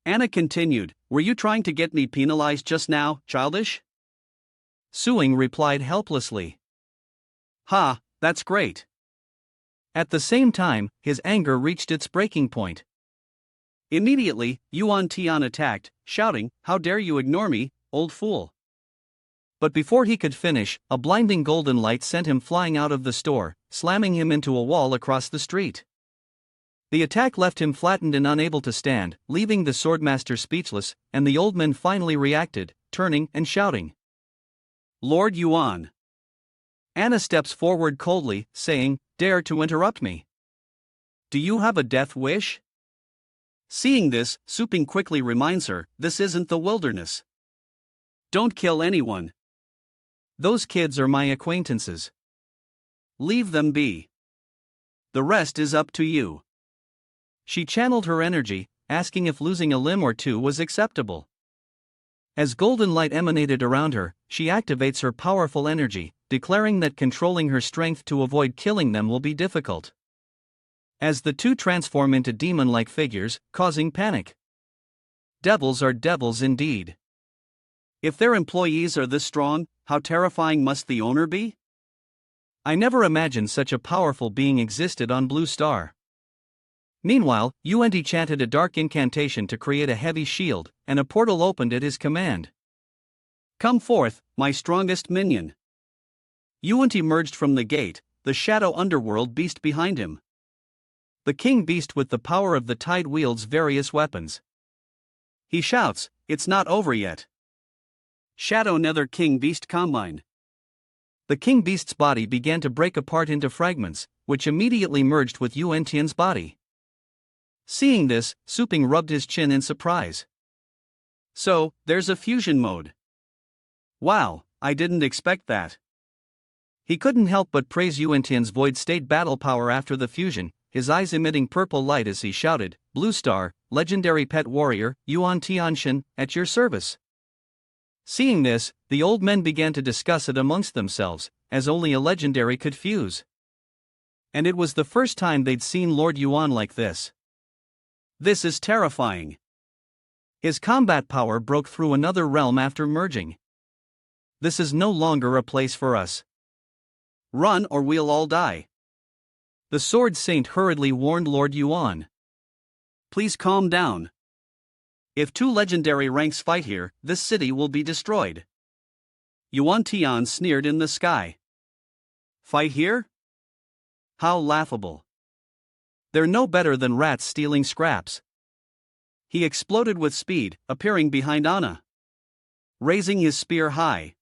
Speaker 2: Anna continued, "Were you trying to get me penalized just now, childish?"
Speaker 1: Suing replied helplessly.
Speaker 2: "Ha, that's great."
Speaker 1: At the same time, his anger reached its breaking point.
Speaker 2: Immediately, Yuan Tian attacked, shouting, "How dare you ignore me, old fool!"
Speaker 1: But before he could finish, a blinding golden light sent him flying out of the store, slamming him into a wall across the street. The attack left him flattened and unable to stand, leaving the swordmaster speechless, and the old men finally reacted, turning and shouting.
Speaker 2: "Lord Yuan."
Speaker 1: Anna steps forward coldly, saying, "Dare to interrupt me? Do you have a death wish?"
Speaker 2: Seeing this, Su Ping quickly reminds her, "This isn't the wilderness. Don't kill anyone.
Speaker 1: Those kids are my acquaintances.
Speaker 2: Leave them be." The rest is up to you.
Speaker 1: She channeled her energy, asking if losing a limb or two was acceptable. As golden light emanated around her, she activates her powerful energy, declaring that controlling her strength to avoid killing them will be difficult. As the two transform into demon-like figures, causing panic. Devils are devils indeed.
Speaker 2: If their employees are this strong, how terrifying must the owner be?
Speaker 1: I never imagined such a powerful being existed on Blue Star. Meanwhile, Yuan-Ti chanted a dark incantation to create a heavy shield, and a portal opened at his command.
Speaker 2: Come forth, my strongest minion. Yuan-Ti merged from the gate, the shadow underworld beast behind him.
Speaker 1: The king beast with the power of the tide wields various weapons.
Speaker 2: He shouts, "It's not over yet." Shadow Nether King Beast Combine.
Speaker 1: The king beast's body began to break apart into fragments, which immediately merged with Yuan-Tian's body. Seeing this, Suping rubbed his chin in surprise.
Speaker 2: So, there's a fusion mode. Wow, I didn't expect that.
Speaker 1: He couldn't help but praise Yuan-Tian's void state battle power after the fusion, his eyes emitting purple light as he shouted, "Blue Star, legendary pet warrior, Yuan Tianshan, at your service." Seeing this, the old men began to discuss it amongst themselves, as only a legendary could fuse. And it was the first time they'd seen Lord Yuan like this.
Speaker 2: This is terrifying.
Speaker 1: His combat power broke through another realm after merging. This is no longer a place for us.
Speaker 2: Run or we'll all die.
Speaker 1: The Sword Saint hurriedly warned Lord Yuan.
Speaker 2: Please calm down. If two legendary ranks fight here, this city will be destroyed. Yuan Tian sneered in the sky. Fight here? How laughable.
Speaker 1: They're no better than rats stealing scraps.
Speaker 2: He exploded with speed, appearing behind Anna. Raising his spear high.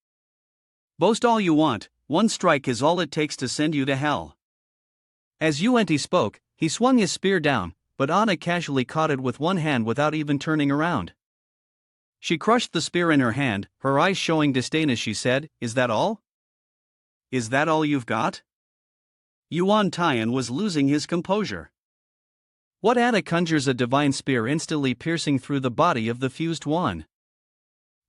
Speaker 2: Boast all you want, one strike is all it takes to send you to hell.
Speaker 1: As Yuan-Ti spoke, he swung his spear down, but Anna casually caught it with one hand without even turning around. She crushed the spear in her hand, her eyes showing disdain as she said, "Is that all?
Speaker 2: Is that all you've got?" Yuan Tian was losing his composure.
Speaker 1: What Anna conjures a divine spear instantly piercing through the body of the fused one.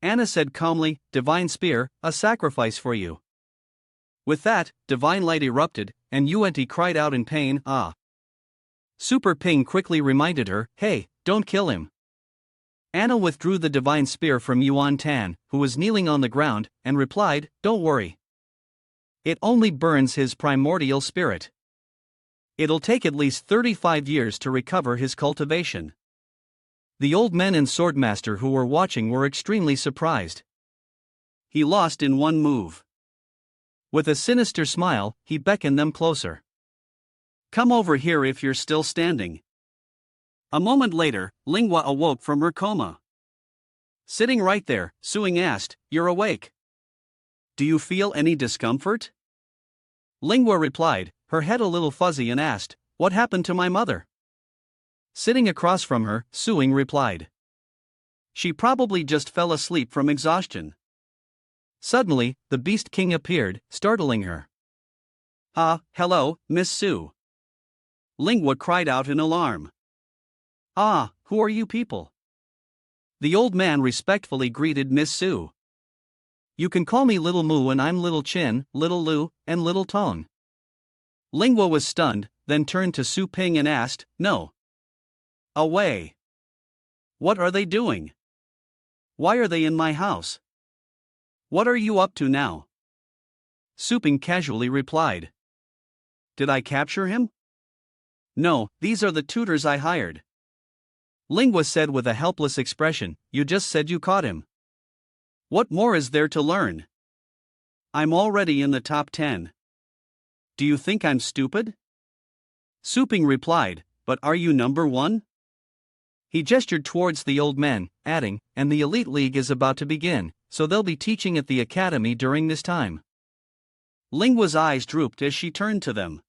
Speaker 1: Anna said calmly, "Divine spear, a sacrifice for you." With that, divine light erupted, and Yuan-Ti cried out in pain, "Ah!" Super Ping quickly reminded her, "Hey, don't kill him." Anna withdrew the divine spear from Yuan Tan, who was kneeling on the ground, and replied, "Don't worry. It only burns his primordial spirit. It'll take at least 35 years to recover his cultivation." The old men and swordmaster who were watching were extremely surprised.
Speaker 2: He lost in one move.
Speaker 1: With a sinister smile, he beckoned them closer.
Speaker 2: Come over here if you're still standing. A moment later, Lingua awoke from her coma. Sitting right there, Suing asked, "You're awake. Do you feel any discomfort?"
Speaker 1: Lingua replied, her head a little fuzzy, and asked, "What happened to my mother?" Sitting across from her, Suing replied,
Speaker 2: "She probably just fell asleep from exhaustion."
Speaker 1: Suddenly, the Beast King appeared, startling her.
Speaker 2: "Ah, hello, Miss Su." Lingua cried out in alarm. "Ah, who are you people?"
Speaker 1: The old man respectfully greeted Miss Su. "You can call me Little Moo, and I'm Little Chin, Little Lu, and Little Tong." Lingua was stunned, then turned to Su Ping and asked, "No.
Speaker 2: Away. What are they doing? Why are they in my house? What are you up to now?"
Speaker 1: Su Ping casually replied,
Speaker 2: "Did I capture him?" "No, these are the tutors I hired."
Speaker 1: Lingua said with a helpless expression, "You just said you caught him.
Speaker 2: What more is there to learn? I'm already in the top 10. Do you think I'm stupid?"
Speaker 1: Su Ping replied, "But are you number 1? He gestured towards the old men, adding, "And the Elite League is about to begin, so they'll be teaching at the academy during this time."
Speaker 2: Lingua's eyes drooped as she turned to them.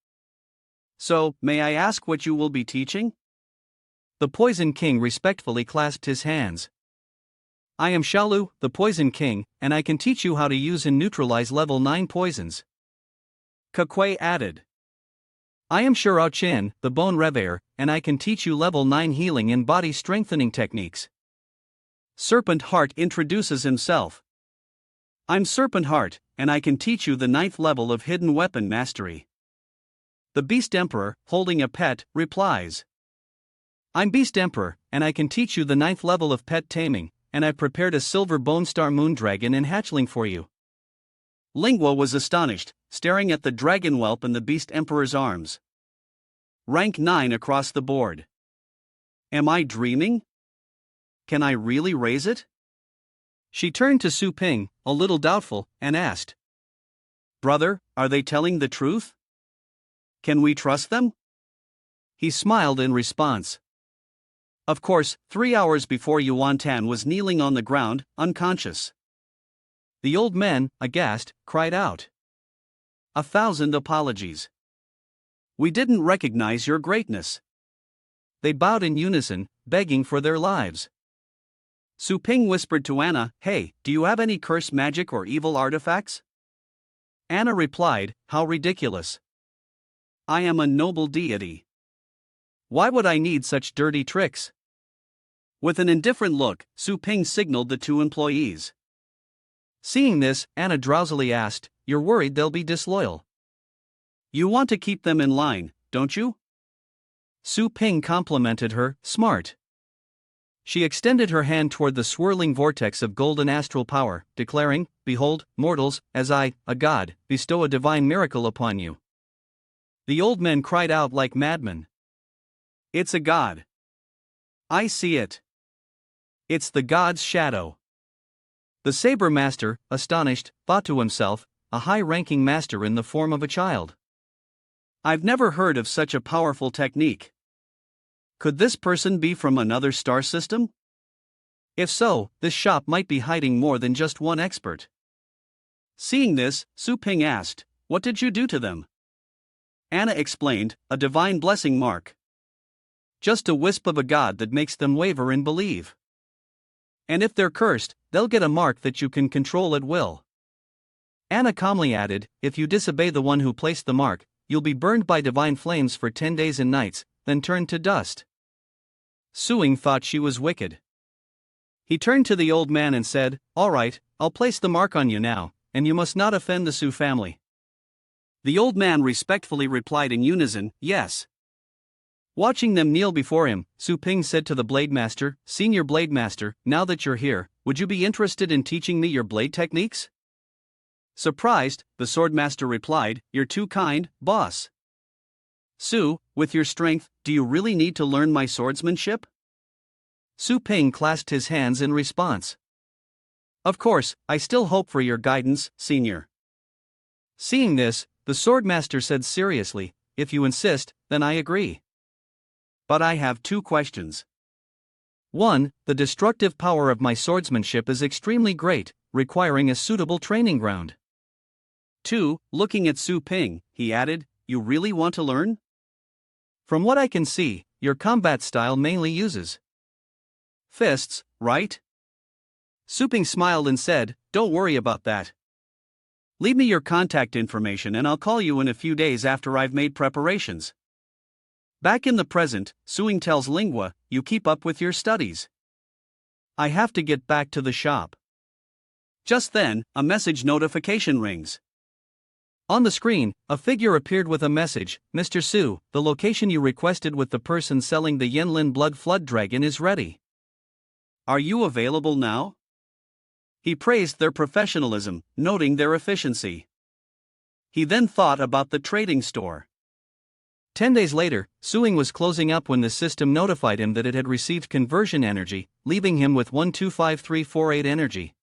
Speaker 2: "So, may I ask what you will be teaching?"
Speaker 1: The Poison King respectfully clasped his hands. "I am Shalu, the Poison King, and I can teach you how to use and neutralize level 9 poisons."
Speaker 2: Kakui added.
Speaker 1: I am Shurao Chin, the Bone Reveyor, and I can teach you level 9 healing and body strengthening techniques.
Speaker 2: Serpent Heart introduces himself. I'm Serpent Heart, and I can teach you the 9th level of hidden weapon mastery. The Beast Emperor, holding a pet, replies.
Speaker 1: I'm Beast Emperor, and I can teach you the 9th level of pet taming, and I've prepared a silver bone star moon dragon and hatchling for you.
Speaker 2: Lingua was astonished, staring at the dragon whelp in the Beast Emperor's arms. Rank 9 across the board. Am I dreaming? Can I really raise it?
Speaker 1: She turned to Su Ping, a little doubtful, and asked.
Speaker 2: Brother, are they telling the truth? Can we trust them?
Speaker 1: He smiled in response. Of course, 3 hours before Yuan Tan was kneeling on the ground, unconscious. The old man, aghast, cried out.
Speaker 2: 1,000 apologies. We didn't recognize your greatness.
Speaker 1: They bowed in unison, begging for their lives.
Speaker 2: Su Ping whispered to Anna, Hey, do you have any curse magic or evil artifacts?
Speaker 1: Anna replied, How ridiculous.
Speaker 2: I am a noble deity.
Speaker 1: Why would I need such dirty tricks?
Speaker 2: With an indifferent look, Su Ping signaled the 2 employees.
Speaker 1: Seeing this, Anna drowsily asked, You're worried they'll be disloyal?
Speaker 2: You want to keep them in line, don't you?
Speaker 1: Su Ping complimented her, smart. She extended her hand toward the swirling vortex of golden astral power, declaring, Behold, mortals, as I, a god, bestow a divine miracle upon you. The old men cried out like madmen.
Speaker 2: It's a god. I see it.
Speaker 1: It's the god's shadow. The saber master, astonished, thought to himself, a high-ranking master in the form of a child.
Speaker 2: I've never heard of such a powerful technique. Could this person be from another star system?
Speaker 1: If so, this shop might be hiding more than just one expert.
Speaker 2: Seeing this, Su Ping asked, What did you do to them? Anna explained, A divine blessing mark.
Speaker 1: Just a wisp of a god that makes them waver and believe. And if they're cursed, they'll get a mark that you can control at will. Anna calmly added, If you disobey the one who placed the mark, you'll be burned by divine flames for 10 days and nights, then turned to dust. Suing thought she was wicked. He turned to the old man and said, All right, I'll place the mark on you now, and you must not offend the Su family.
Speaker 2: The old man respectfully replied in unison, Yes.
Speaker 1: Watching them kneel before him, Su Ping said to the Blade Master, Senior Blade Master, now that you're here, would you be interested in teaching me your blade techniques?
Speaker 2: Surprised, the Swordmaster replied, You're too kind, boss. Su, with your strength, do you really need to learn my swordsmanship?
Speaker 1: Su Ping clasped his hands in response. Of course, I still hope for your guidance, Senior. Seeing this, the Swordmaster said seriously, If you insist, then I agree.
Speaker 2: But I have 2 questions.
Speaker 1: 1. The destructive power of my swordsmanship is extremely great, requiring a suitable training ground.
Speaker 2: 2. Looking at Su Ping, he added, You really want to learn?
Speaker 1: From what I can see, your combat style mainly uses
Speaker 2: fists, right?
Speaker 1: Su Ping smiled and said, Don't worry about that.
Speaker 2: Leave me your contact information and I'll call you in a few days after I've made preparations. Back in the present, Suing tells Lingua, You keep up with your studies.
Speaker 1: I have to get back to the shop.
Speaker 2: Just then, a message notification rings.
Speaker 1: On the screen, a figure appeared with a message, Mr. Su, the location you requested with the person selling the Yenlin Blood Flood Dragon is ready.
Speaker 2: Are you available now? He praised their professionalism, noting their efficiency. He then thought about the trading store.
Speaker 1: 10 days later, Suing was closing up when the system notified him that it had received conversion energy, leaving him with 125348 energy.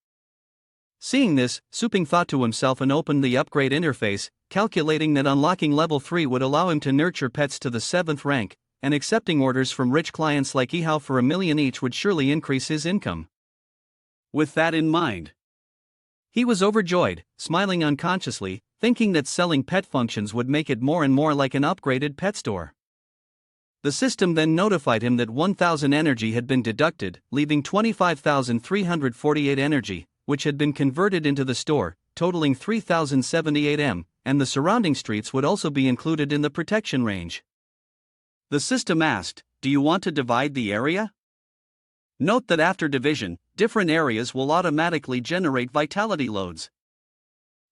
Speaker 1: Seeing this, Su Ping thought to himself and opened the upgrade interface, calculating that unlocking level 3 would allow him to nurture pets to the 7th rank, and accepting orders from rich clients like Ihao for 1 million each would surely increase his income.
Speaker 2: With that in mind,
Speaker 1: he was overjoyed, smiling unconsciously, thinking that selling pet functions would make it more and more like an upgraded pet store. The system then notified him that 1,000 energy had been deducted, leaving 25,348 energy, which had been converted into the store, totaling 3,078 M, and the surrounding streets would also be included in the protection range.
Speaker 2: The system asked, "Do you want to divide the area?" Note that after division, different areas will automatically generate vitality loads.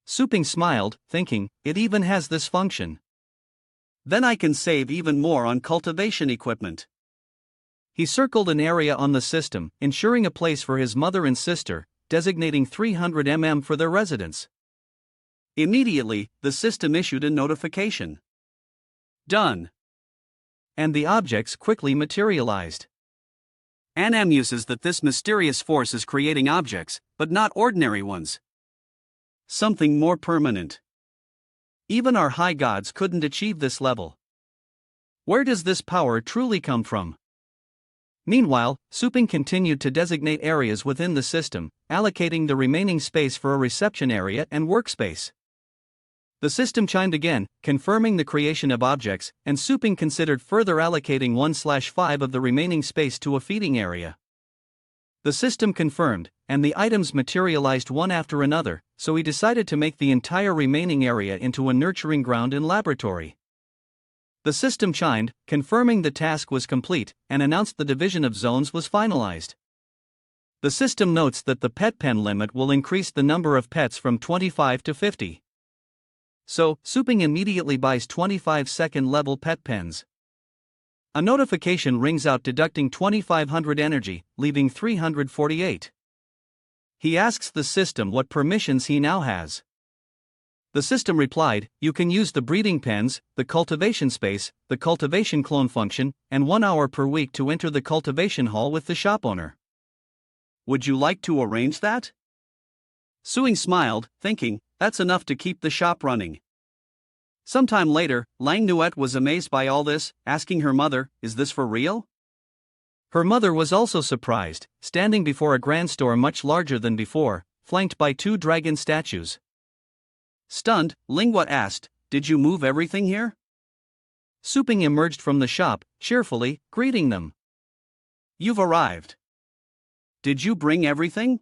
Speaker 1: Suping smiled, thinking, it even has this function.
Speaker 2: Then I can save even more on cultivation equipment.
Speaker 1: He circled an area on the system, ensuring a place for his mother and sister, designating 300 for their residence.
Speaker 2: Immediately, the system issued a notification. Done.
Speaker 1: And the objects quickly materialized.
Speaker 2: Anam uses that this mysterious force is creating objects, but not ordinary ones. Something more permanent. Even our high gods couldn't achieve this level. Where does this power truly come from? Meanwhile, Suping continued to designate areas within the system, allocating the remaining space for a reception area and workspace. The system chimed again, confirming the creation of objects, and Suping considered further allocating 1/5 of the remaining space to a feeding area. The system confirmed, and the items materialized one after another, so he decided to make the entire remaining area into a nurturing ground and laboratory. The system chimed, confirming the task was complete, and announced the division of zones was finalized. The system notes that the pet pen limit will increase the number of pets from 25 to 50. So, Suping immediately buys 25 second-level pet pens. A notification rings out deducting 2500 energy, leaving 348. He asks the system what permissions he now has. The system replied, "You can use the breeding pens, the cultivation space, the cultivation clone function, and 1 hour per week to enter the cultivation hall with the shop owner." Would you like to arrange that? Suing smiled, thinking, that's enough to keep the shop running. Sometime later, Lang Nuet was amazed by all this, asking her mother, "Is this for real?" Her mother was also surprised, standing before a grand store much larger than before, flanked by 2 dragon statues. Stunned, Lingwa asked, "Did you move everything here?" Suping emerged from the shop, cheerfully, greeting them. "You've arrived. Did you bring everything?"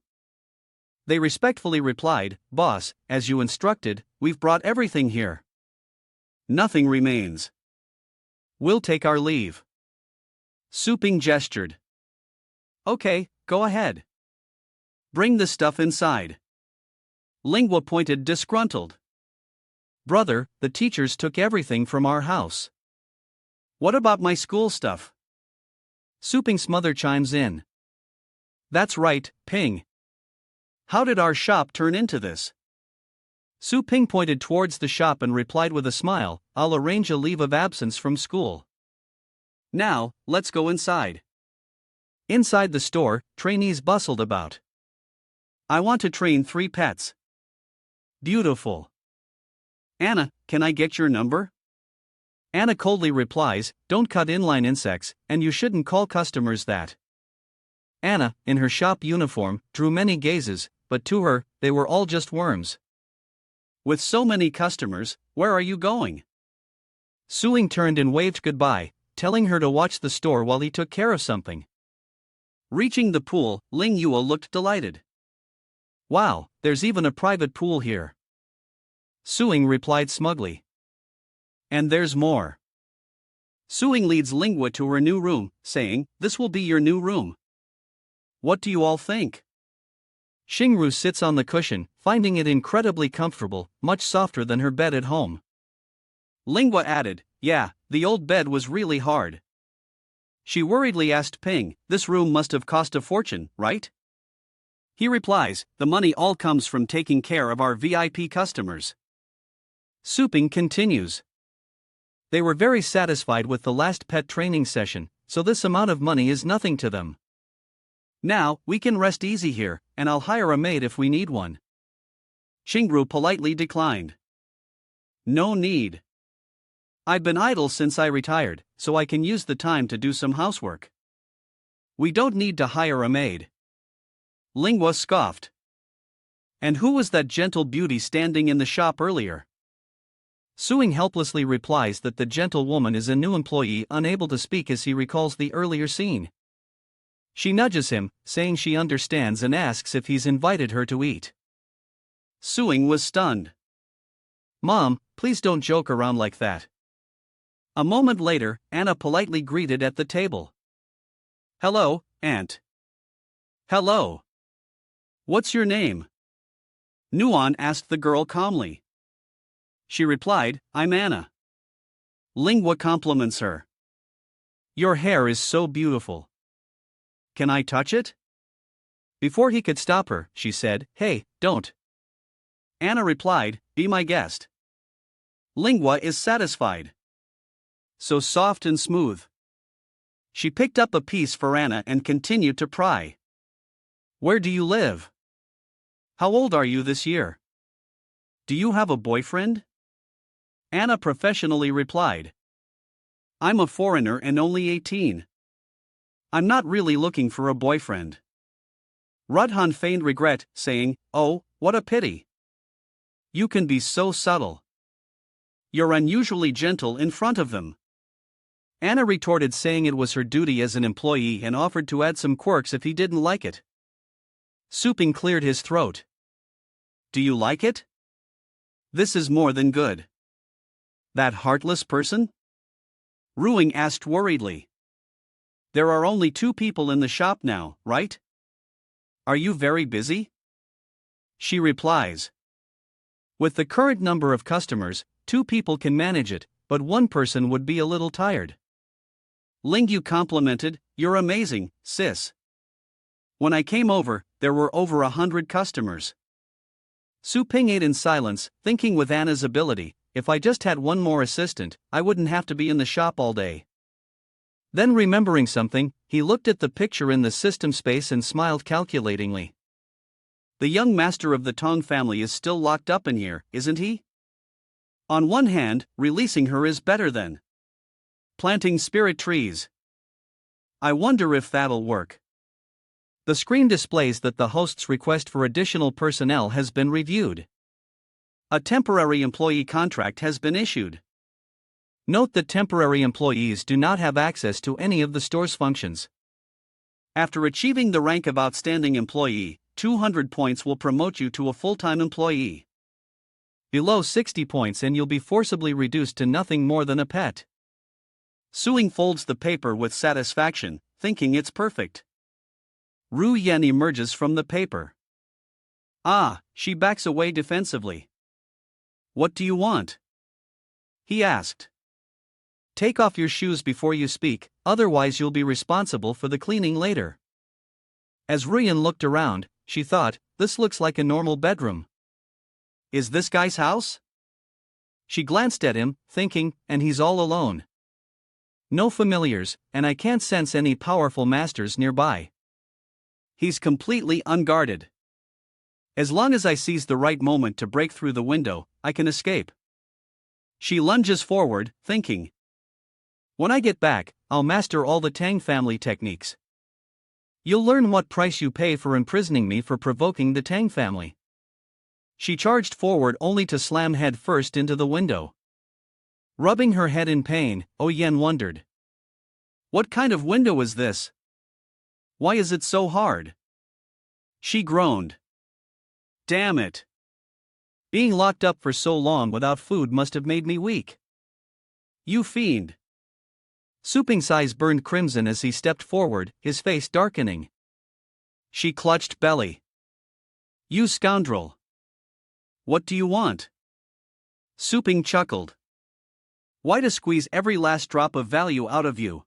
Speaker 2: They respectfully replied, "Boss, as you instructed, we've brought everything here. Nothing remains. We'll take our leave." Suping gestured. "Okay, go ahead. Bring the stuff inside." Lingwa pointed disgruntled. "Brother, the teachers took everything from our house. What about my school stuff?" Suping's mother chimes in. "That's right, Ping. How did our shop turn into this?" Su Ping pointed towards the shop and replied with a smile, "I'll arrange a leave of absence from school. Now, let's go inside." Inside the store, trainees bustled about. "I want to train 3 pets." "Beautiful. Anna, can I get your number?" Anna coldly replies, "Don't cut inline insects, and you shouldn't call customers that." Anna, in her shop uniform, drew many gazes, but to her, they were all just worms. "With so many customers, where are you going?" Suing turned and waved goodbye, telling her to watch the store while he took care of something. Reaching the pool, Ling Yua looked delighted. "Wow, there's even a private pool here." Suing replied smugly. "And there's more." Suing leads Lingwa to her new room, saying, "This will be your new room. What do you all think?" Xingru sits on the cushion, finding it incredibly comfortable, much softer than her bed at home. Lingwa added, "Yeah, the old bed was really hard." She worriedly asked Ping, "This room must have cost a fortune, right?" He replies, "The money all comes from taking care of our VIP customers." Suping continues. They were very satisfied with the last pet training session, so this amount of money is nothing to them. "Now, we can rest easy here, and I'll hire a maid if we need one." Xingru politely declined. "No need. I've been idle since I retired, so I can use the time to do some housework. We don't need to hire a maid." Lingwa scoffed. "And who was that gentle beauty standing in the shop earlier?" Suing helplessly replies that the gentle woman is a new employee unable to speak as he recalls the earlier scene. She nudges him, saying she understands and asks if he's invited her to eat. Suing was stunned. "Mom,
Speaker 1: please don't joke around like that.
Speaker 2: A moment later, Anna politely greeted at the table. Hello, Aunt. Hello. What's your name? Nuan asked the girl calmly. She replied, I'm Anna. Lingua compliments her.
Speaker 1: Your hair is so beautiful.
Speaker 2: Can I touch it?
Speaker 1: Before he could stop her, she said, Hey, don't.
Speaker 2: Anna replied, Be my guest. Lingua is satisfied. So soft and smooth. She picked up a piece for Anna and continued to pry. Where do you live? How old are you this year? Do you have a boyfriend? Anna professionally replied. I'm a foreigner and only 18. I'm not really looking for a boyfriend. Rudhan feigned regret, saying, Oh, what a pity. You can be so subtle. You're unusually gentle in front of them.
Speaker 1: Anna retorted, saying it was her duty as an employee and offered to add some quirks if he didn't like it.
Speaker 2: Suping cleared his throat. Do you like it? This is more than good. That heartless person? Ruing asked worriedly. There are only 2 people in the shop now, right? Are you very busy? She replies.
Speaker 1: With the current number of customers, 2 people can manage it, but 1 person would be a little tired.
Speaker 2: Lingyu complimented, You're amazing, sis. When I came over, there were over 100 customers.
Speaker 1: Suping ate in silence, thinking with Anna's ability, if I just had 1 more assistant, I wouldn't have to be in the shop all day. Then remembering something, he looked at the picture in the system space and smiled calculatingly.
Speaker 2: The young master of the Tong family is still locked up in here, isn't he? On one hand, releasing her is better than planting spirit trees. I wonder if that'll work.
Speaker 1: The screen displays that the host's request for additional personnel has been reviewed.
Speaker 2: A temporary employee contract has been issued.
Speaker 1: Note that temporary employees do not have access to any of the store's functions.
Speaker 2: After achieving the rank of outstanding employee, 200 points will promote you to a full-time employee.
Speaker 1: Below 60 points and you'll be forcibly reduced to nothing more than a pet.
Speaker 2: Suing folds the paper with satisfaction, thinking it's perfect. Ru Yen emerges from the paper. She backs away defensively. What do you want? He asked.
Speaker 1: Take off your shoes before you speak, otherwise you'll be responsible for the cleaning later. As Ruyan looked around, she thought, this looks like a normal bedroom.
Speaker 2: Is this guy's house?
Speaker 1: She glanced at him, thinking, and he's all alone. No familiars, and I can't sense any powerful masters nearby.
Speaker 2: He's completely unguarded. As long as I seize the right moment to break through the window, I can escape. She lunges forward, thinking.
Speaker 1: When I get back, I'll master all the Tang family techniques. You'll learn what price you pay for imprisoning me for provoking the Tang family. She charged forward only to slam head first into the window. Rubbing her head in pain, Yen wondered.
Speaker 2: What kind of window is this? Why is it so hard? She groaned. Damn it.
Speaker 1: Being locked up for so long without food must have made me weak.
Speaker 2: You fiend.
Speaker 1: Suping's eyes burned crimson as he stepped forward, his face darkening.
Speaker 2: She clutched belly. You scoundrel. What do you want? Suping chuckled. Why to squeeze every last drop of value out of you?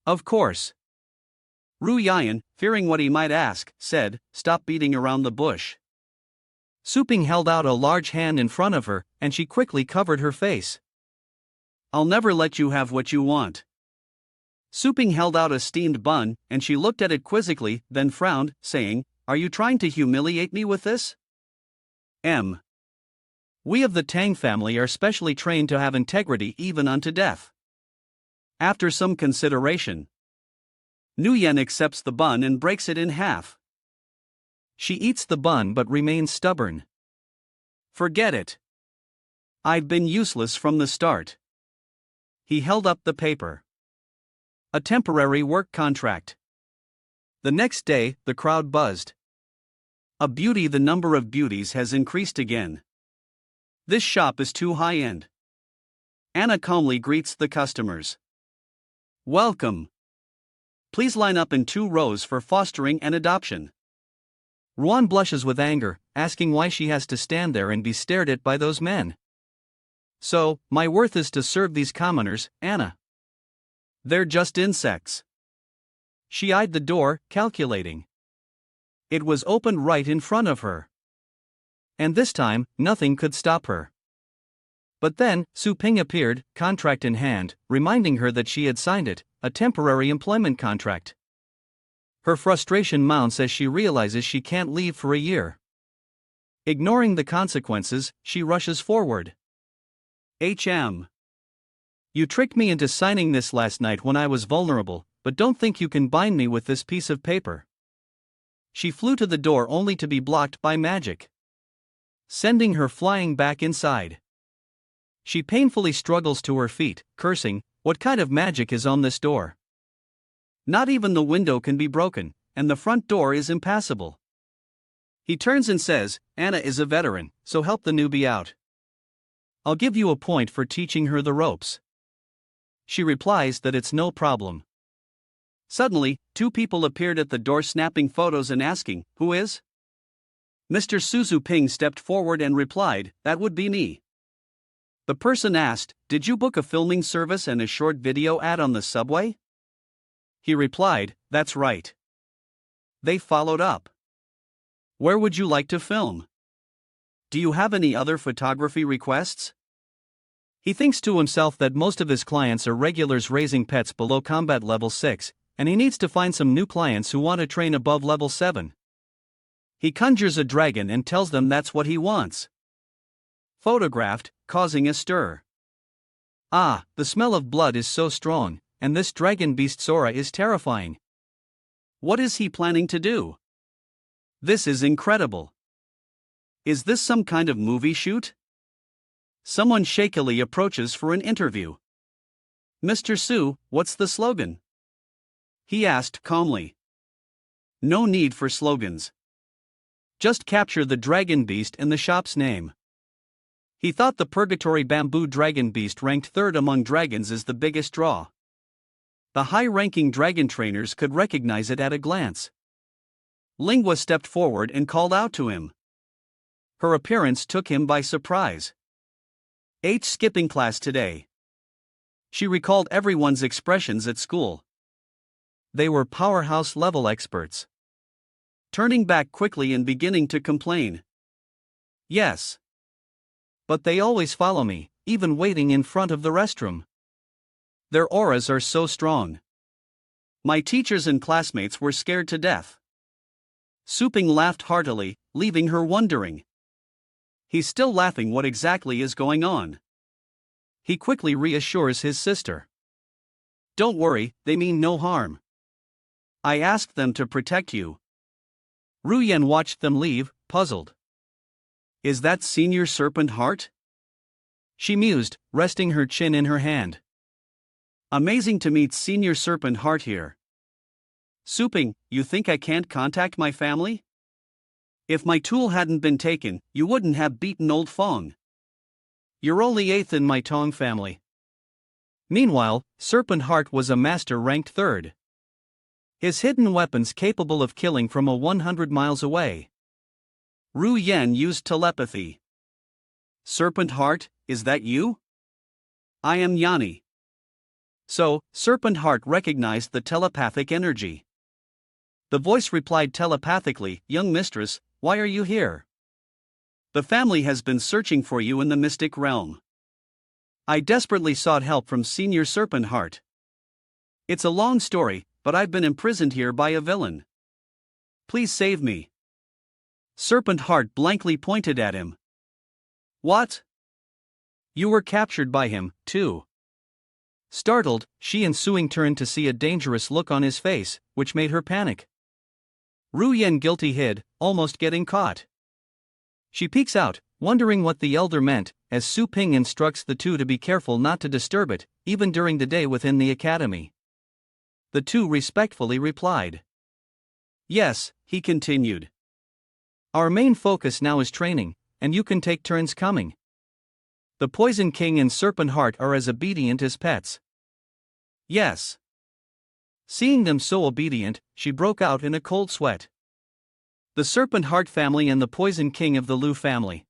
Speaker 2: Of course. Ru Yan, fearing what he might ask, said, Stop beating around the bush.
Speaker 1: Suping held out a large hand in front of her, and she quickly covered her face.
Speaker 2: I'll never let you have what you want. Suping held out a steamed bun, and she looked at it quizzically, then frowned, saying, Are you trying to humiliate me with this? We of the Tang family are specially trained to have integrity even unto death. After some consideration, Nuyen accepts the bun and breaks it in half.
Speaker 1: She eats the bun but remains stubborn.
Speaker 2: Forget it. I've been useless from the start. He held up the paper. A temporary work contract. The next day, the crowd buzzed. A beauty, the number of beauties has increased again. This shop is too high-end. Anna calmly greets the customers. Welcome. Please line up in 2 rows for fostering and adoption.
Speaker 1: Ruan blushes with anger, asking why she has to stand there and be stared at by those men.
Speaker 2: So, my worth is to serve these commoners, Anna. They're just insects.
Speaker 1: She eyed the door, calculating. It was opened right in front of her. And this time, nothing could stop her. But then, Su Ping appeared, contract in hand, reminding her that she had signed it, a temporary employment contract. Her frustration mounts as she realizes she can't leave for a year. Ignoring the consequences, she rushes forward.
Speaker 2: HM.
Speaker 1: You tricked me into signing this last night when I was vulnerable, but don't think you can bind me with this piece of paper. She flew to the door only to be blocked by magic, sending her flying back inside. She painfully struggles to her feet, cursing, "What kind of magic is on this door?
Speaker 2: Not even the window can be broken, and the front door is impassable." He turns and says, "Anna is a veteran, so help the newbie out.
Speaker 1: I'll give you a point for teaching her the ropes." She replies that it's no problem.
Speaker 2: Suddenly, 2 people appeared at the door snapping photos and asking, "Who is?" Mr. Su Ping stepped forward and replied, "That would be me." The person asked, "Did you book a filming service and a short video ad on the subway?" He replied, "That's right." They followed up. "Where would you like to film? Do you have any other photography requests?"
Speaker 1: He thinks to himself that most of his clients are regulars raising pets below combat level 6, and he needs to find some new clients who want to train above level 7.
Speaker 2: He conjures a dragon and tells them that's what he wants. Photographed, causing a stir.
Speaker 1: Ah, the smell of blood is so strong, and this dragon beast's aura is terrifying.
Speaker 2: What is he planning to do? This is incredible. Is this some kind of movie shoot? Someone shakily approaches for an interview. "Mr. Su, what's the slogan?" he asked calmly. No need for slogans. Just capture the dragon beast and the shop's name. He thought the Purgatory Bamboo Dragon Beast ranked 3rd among dragons is the biggest draw. The high-ranking dragon trainers could recognize it at a glance. Lingua stepped forward and called out to him. Her appearance took him by surprise. Skipping class today. She recalled everyone's expressions at school.
Speaker 1: They were powerhouse-level experts.
Speaker 2: Turning back quickly and beginning to complain. Yes.
Speaker 1: But they always follow me, even waiting in front of the restroom.
Speaker 2: Their auras are so strong. My teachers and classmates were scared to death. Su Ping laughed heartily, leaving her wondering. He's still laughing. What exactly is going on? He quickly reassures his sister. Don't worry, they mean no harm. I asked them to protect you.
Speaker 1: Ru Yan watched them leave, puzzled.
Speaker 2: Is that Senior Serpent Heart?
Speaker 1: She mused, resting her chin in her hand.
Speaker 2: Amazing to meet Senior Serpent Heart here. Su Ping, you think I can't contact my family? If my tool hadn't been taken, you wouldn't have beaten old Fong.
Speaker 1: You're only 8th in my Tong family. Meanwhile, Serpent Heart was a master ranked 3rd. His hidden weapons capable of killing from 100 miles away.
Speaker 2: Ru Yan used telepathy. Serpent Heart, is that you? I am Yanni. So, Serpent Heart recognized the telepathic energy. The voice replied telepathically, Young mistress, why are you here? The family has been searching for you in the mystic realm. I desperately sought help from Senior Serpent Heart. It's a long story, but I've been imprisoned here by a villain. Please save me. Serpent Heart blankly pointed at him. What?
Speaker 1: You were captured by him, too. Startled, she and Suing turned to see a dangerous look on his face, which made her panic. Ru Yan guilty hid, almost getting caught. She peeks out, wondering what the elder meant, as Su Ping instructs the two to be careful not to disturb it, even during the day within the academy. The two respectfully replied.
Speaker 2: Yes, he continued.
Speaker 1: Our main focus now is training, and you can take turns coming. The Poison King and Serpent Heart are as obedient as pets.
Speaker 2: Yes.
Speaker 1: Seeing them so obedient, she broke out in a cold sweat.
Speaker 2: The Serpent Heart family and the Poison King of the Lu family.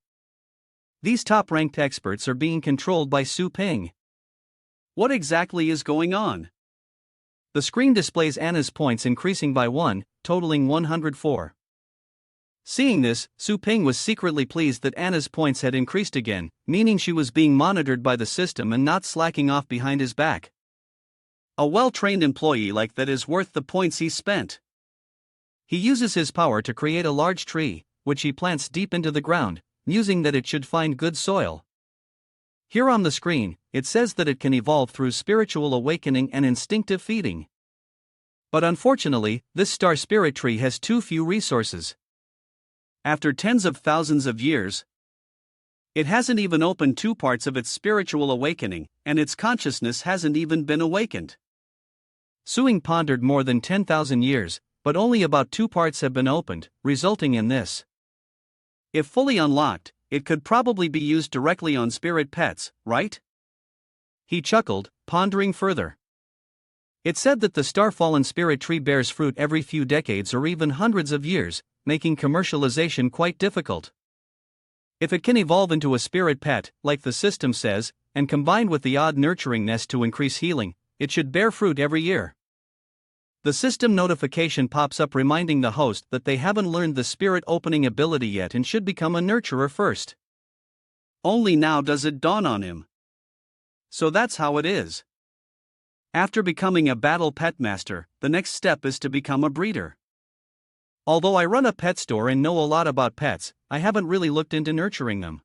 Speaker 1: These top-ranked experts are being controlled by Su Ping.
Speaker 2: What exactly is going on?
Speaker 1: The screen displays Anna's points increasing by 1, totaling 104. Seeing this, Su Ping was secretly pleased that Anna's points had increased again, meaning she was being monitored by the system and not slacking off behind his back.
Speaker 2: A well-trained employee like that is worth the points he spent.
Speaker 1: He uses his power to create a large tree, which he plants deep into the ground, using that it should find good soil. Here on the screen, it says that it can evolve through spiritual awakening and instinctive feeding. But unfortunately, this star spirit tree has too few resources.
Speaker 2: After tens of thousands of years, it hasn't even opened 2 parts of its spiritual awakening, and its consciousness hasn't even been awakened.
Speaker 1: Suing pondered more than 10,000 years, but only about 2 parts have been opened, resulting in this.
Speaker 2: If fully unlocked, it could probably be used directly on spirit pets, right?
Speaker 1: He chuckled, pondering further. It said that the star-fallen spirit tree bears fruit every few decades or even hundreds of years, making commercialization quite difficult. If it can evolve into a spirit pet, like the system says, and combined with the odd nurturing nest to increase healing, it should bear fruit every year. The system notification pops up reminding the host that they haven't learned the spirit opening ability yet and should become a nurturer first.
Speaker 2: Only now does it dawn on him. So that's how it is. After becoming a battle pet master, the next step is to become a breeder.
Speaker 1: Although I run a pet store and know a lot about pets, I haven't really looked into nurturing them.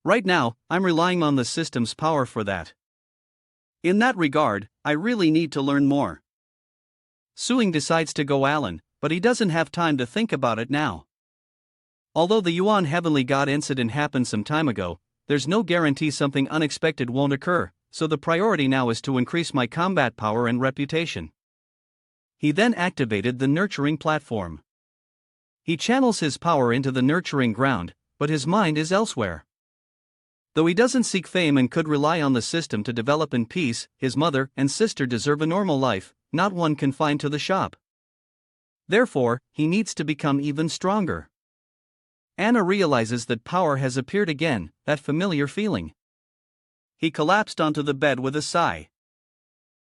Speaker 1: Right now, I'm relying on the system's power for that.
Speaker 2: In that regard, I really need to learn more.
Speaker 1: Suing decides to go Alan, but he doesn't have time to think about it now. Although the Yuan Heavenly God incident happened some time ago, there's no guarantee something unexpected won't occur, so the priority now is to increase my combat power and reputation. He then activated the nurturing platform. He channels his power into the nurturing ground, but his mind is elsewhere. Though he doesn't seek fame and could rely on the system to develop in peace, his mother and sister deserve a normal life, not one confined to the shop. Therefore, he needs to become even stronger. Anna realizes that power has appeared again, that familiar feeling.
Speaker 2: He collapsed onto the bed with a sigh.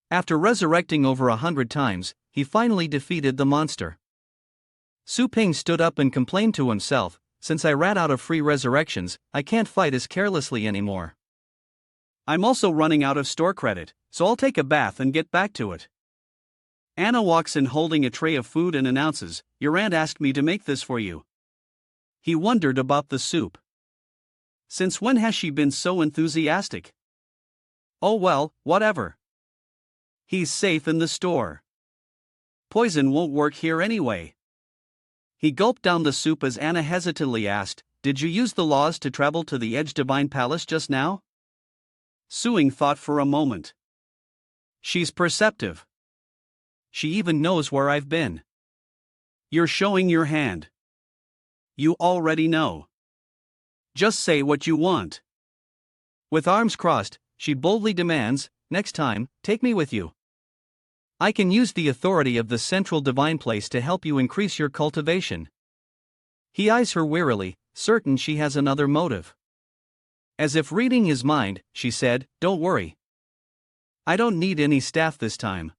Speaker 1: After resurrecting over 100 times, he finally defeated the monster. Su Ping stood up and complained to himself, "Since I ran out of free resurrections, I can't fight as carelessly anymore.
Speaker 2: I'm also running out of store credit, so I'll take a bath and get back to it." Anna walks in holding a tray of food and announces, "Your aunt asked me to make this for you." He wondered about the soup. Since when has she been so enthusiastic? Oh well, whatever. He's safe in the store. Poison won't work here anyway. He gulped down the soup as Anna hesitantly asked, "Did you use the laws to travel to the Edge Divine Palace just now?" Suing thought for a moment. She's perceptive. She even knows where I've been. You're showing your hand. You already know. Just say what you want. With arms crossed, she boldly demands, "Next time, take me with you. I can use the authority of the central divine place to help you increase your cultivation." He eyes her wearily, certain she has another motive. As if reading his mind, she said, "Don't worry. I don't need any staff this time.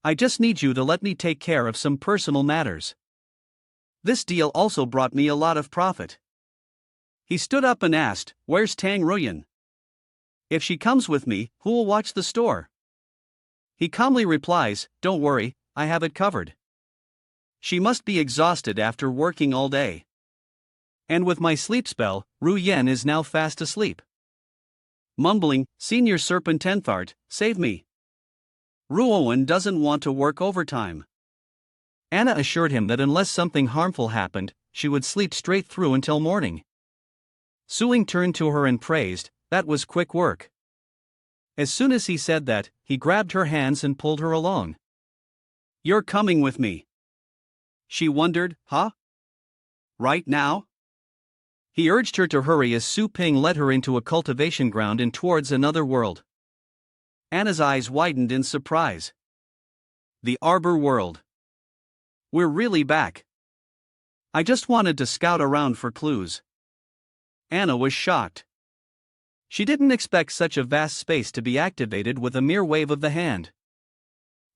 Speaker 2: I just need you to let me take care of some personal matters. This deal also brought me a lot of profit." He stood up and asked, "Where's Tang Ruyan? If she comes with me, who'll watch the store?" He calmly replies, "Don't worry, I have it covered. She must be exhausted after working all day. And with my sleep spell, Ru Yen is now fast asleep." Mumbling, "Senior Serpent Tenthart, save me. Ruoan doesn't want to work overtime." Anna assured him that unless something harmful happened, she would sleep straight through until morning. Suing turned to her and praised, "That was quick work." As soon as he said that, he grabbed her hands and pulled her along. "You're coming with me." She wondered, "Huh? Right now?"
Speaker 1: He urged her to hurry as Su Ping led her into a cultivation ground and towards another world.
Speaker 2: Anna's eyes widened in surprise. The arbor world. We're really back. I just wanted to scout around for clues. Anna was shocked. She didn't expect such a vast space to be activated with a mere wave of the hand.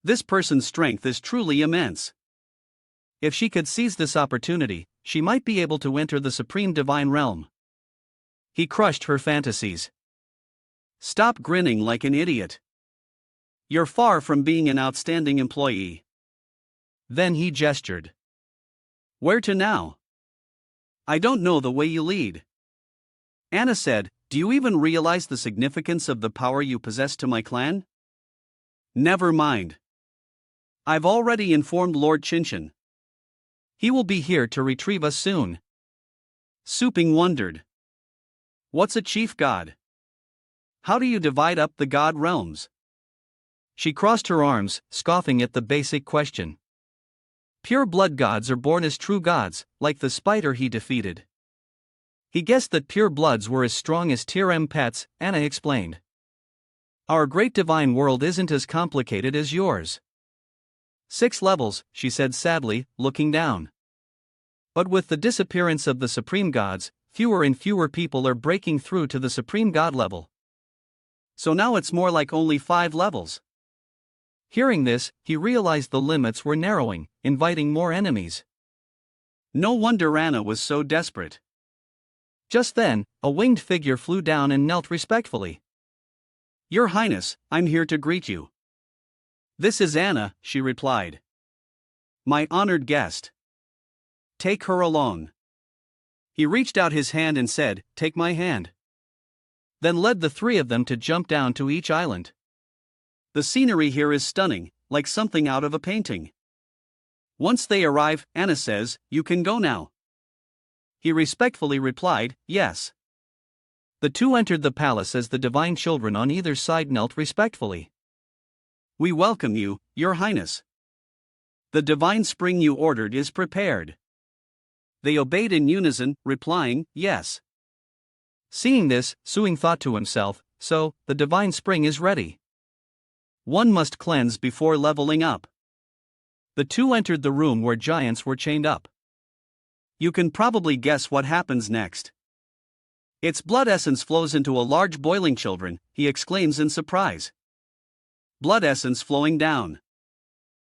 Speaker 2: This person's strength is truly immense. If she could seize this opportunity, she might be able to enter the supreme divine realm. He crushed her fantasies. Stop grinning like an idiot. You're far from being an outstanding employee.
Speaker 1: Then he gestured.
Speaker 2: Where to now? I don't know the way you lead. Anna said, do you even realize the significance of the power you possess to my clan? Never mind. I've already informed Lord Chinchin.
Speaker 1: He will be here to retrieve us soon.
Speaker 2: Su Ping wondered. What's a chief god? How do you divide up the god realms?
Speaker 1: She crossed her arms, scoffing at the basic question. Pure blood gods are born as true gods, like the spider he defeated. He guessed that pure bloods were as strong as Tier M pets, Anna explained. Our great divine world isn't as complicated as yours. 6 levels, she said sadly, looking down. But with the disappearance of the supreme gods, fewer and fewer people are breaking through to the supreme god level.
Speaker 2: So now it's more like only 5 levels.
Speaker 1: Hearing this, he realized the limits were narrowing, inviting more enemies.
Speaker 2: No wonder Anna was so desperate.
Speaker 1: Just then, a winged figure flew down and knelt respectfully.
Speaker 2: Your Highness, I'm here to greet you. This is Anna, she replied. My honored guest. Take her along. He reached out his hand and said, take my hand.
Speaker 1: Then led the 3 of them to jump down to each island.
Speaker 2: The scenery here is stunning, like something out of a painting. Once they arrive, Anna says, you can go now. He respectfully replied, yes.
Speaker 1: The 2 entered the palace as the divine children on either side knelt respectfully.
Speaker 2: We welcome you, Your Highness. The divine spring you ordered is prepared. They obeyed in unison, replying, yes.
Speaker 1: Seeing this, Suing thought to himself, so, the divine spring is ready. One must cleanse before leveling up. The 2 entered the room where giants were chained up.
Speaker 2: You can probably guess what happens next. Its blood essence flows into a large boiling children, he exclaims in surprise. Blood essence flowing down.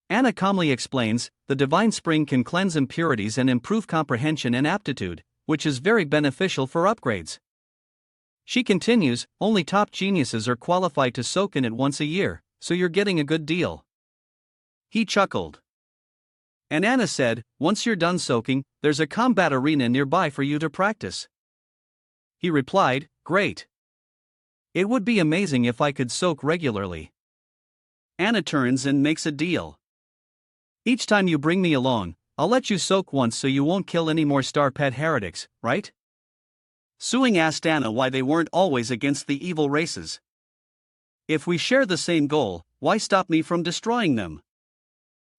Speaker 1: Anna calmly explains, the divine spring can cleanse impurities and improve comprehension and aptitude, which is very beneficial for upgrades. She continues, only top geniuses are qualified to soak in it once a year, so you're getting a good deal.
Speaker 2: He chuckled. And Anna said, once you're done soaking, there's a combat arena nearby for you to practice. He replied, great.
Speaker 1: It would be amazing if I could soak regularly.
Speaker 2: Anna turns and makes a deal.
Speaker 1: Each time you bring me along, I'll let you soak once so you won't kill any more star pet heretics, right?
Speaker 2: Suing asked Anna why they weren't always against the evil races. If we share the same goal, why stop me from destroying them?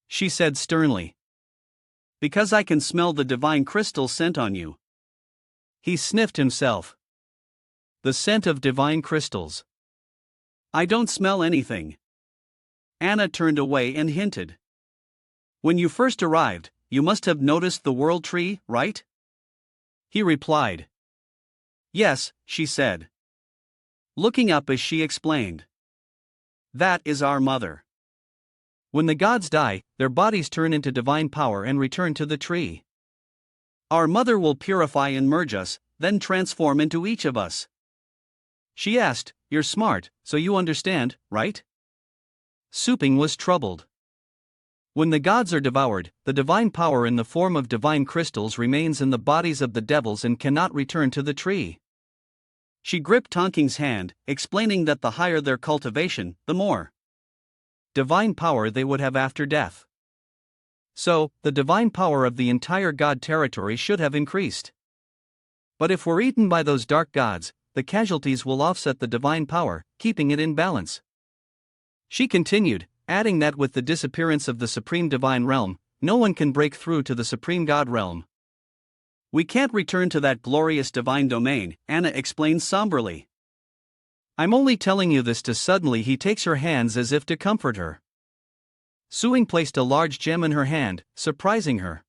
Speaker 1: She said sternly.
Speaker 2: Because I can smell the divine crystal scent on you.
Speaker 1: He sniffed himself. The scent of divine crystals.
Speaker 2: I don't smell anything. Anna turned away and hinted. When you first arrived, you must have noticed the world tree, right?
Speaker 1: He replied.
Speaker 2: Yes, she said. Looking up as she explained. That is our mother.
Speaker 1: When the gods die, their bodies turn into divine power and return to the tree.
Speaker 2: Our mother will purify and merge us, then transform into each of us.
Speaker 1: She asked, you're smart, so you understand, right? Su Ping was troubled. When the gods are devoured, the divine power in the form of divine crystals remains in the bodies of the devils and cannot return to the tree.
Speaker 2: She gripped Tonking's hand, explaining that the higher their cultivation, the more
Speaker 1: divine power they would have after death. So, the divine power of the entire god territory should have increased. But if we're eaten by those dark gods, the casualties will offset the divine power, keeping it in balance. She continued, adding that with the disappearance of the supreme divine realm, no one can break through to the supreme god realm.
Speaker 2: We can't return to that glorious divine domain, Anna explains somberly.
Speaker 1: I'm only telling you this to suddenly he takes her hands as if to comfort her. Suing placed a large gem in her hand, surprising her.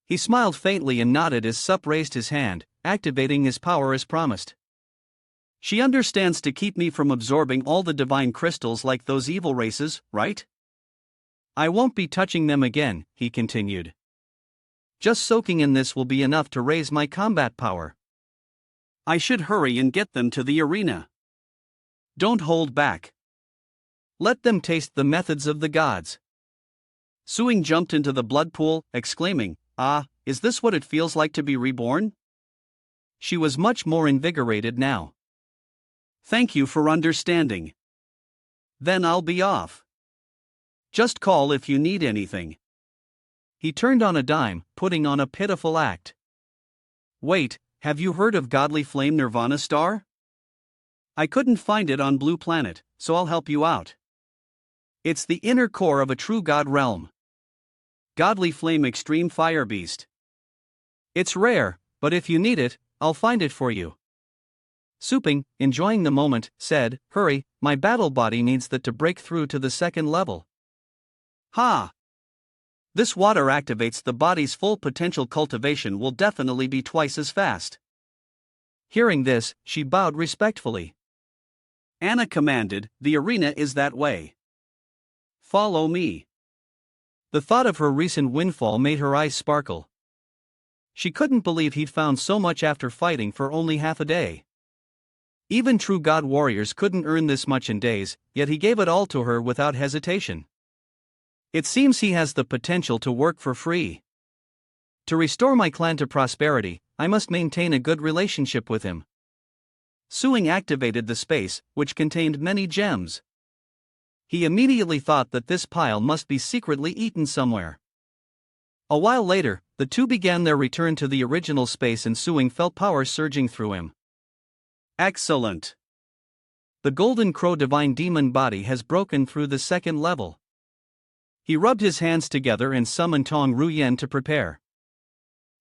Speaker 1: He smiled faintly and nodded as Sup raised his hand, activating his power as promised.
Speaker 2: She understands to keep me from absorbing all the divine crystals like those evil races, right?
Speaker 1: I won't be touching them again, he continued. Just soaking in this will be enough to raise my combat power.
Speaker 2: I should hurry and get them to the arena. Don't hold back.
Speaker 1: Let them taste the methods of the gods.
Speaker 2: Suing jumped into the blood pool, exclaiming, "Ah, is this what it feels like to be reborn?"
Speaker 1: She was much more invigorated now.
Speaker 2: Thank you for understanding. Then I'll be off. Just call if you need anything.
Speaker 1: He turned on a dime, putting on a pitiful act.
Speaker 2: Wait, have you heard of Godly Flame Nirvana Star? I couldn't find it on Blue Planet, so I'll help you out. It's the inner core of a true god realm. Godly Flame Extreme Fire Beast.
Speaker 1: It's rare, but if you need it, I'll find it for you. Suping, enjoying the moment, said, "Hurry, my battle body needs that to break through to the second level."
Speaker 2: Ha! This water activates the body's full potential. Cultivation will definitely be twice as fast.
Speaker 1: Hearing this, she bowed respectfully.
Speaker 2: Anna commanded, "The arena is that way. Follow me."
Speaker 1: The thought of her recent windfall made her eyes sparkle. She couldn't believe he'd found so much after fighting for only half a day. Even true god warriors couldn't earn this much in days, yet he gave it all to her without hesitation. It seems he has the potential to work for free. To restore my clan to prosperity, I must maintain a good relationship with him. Suing activated the space, which contained many gems. He immediately thought that this pile must be secretly eaten somewhere. A while later, the two began their return to the original space and Suing felt power surging through him.
Speaker 2: Excellent.
Speaker 1: The Golden Crow Divine Demon body has broken through the second level. He rubbed his hands together and summoned Tong Ruyen to prepare.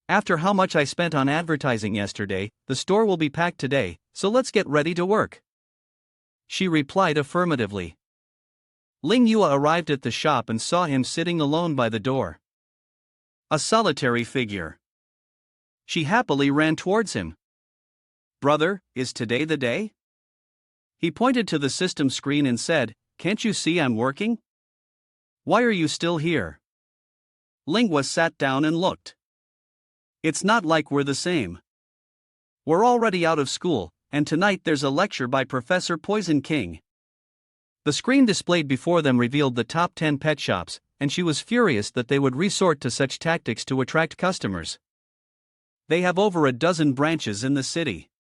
Speaker 1: After how much I spent on advertising yesterday, the store will be packed today, so let's get ready to work. She replied affirmatively. Ling Yue arrived at the shop and saw him sitting alone by the door.
Speaker 2: A solitary figure.
Speaker 1: She happily ran towards him.
Speaker 2: "Brother, is today the day?"
Speaker 1: He pointed to the system screen and said, "Can't you see I'm working? Why are you still here?"
Speaker 2: Lingua sat down and looked. "It's not like we're the same.
Speaker 1: We're already out of school, and tonight there's a lecture by Professor Poison King." The screen displayed before them revealed the top 10 pet shops, and she was furious that they would resort to such tactics to attract customers.
Speaker 2: They have over a dozen branches in the city.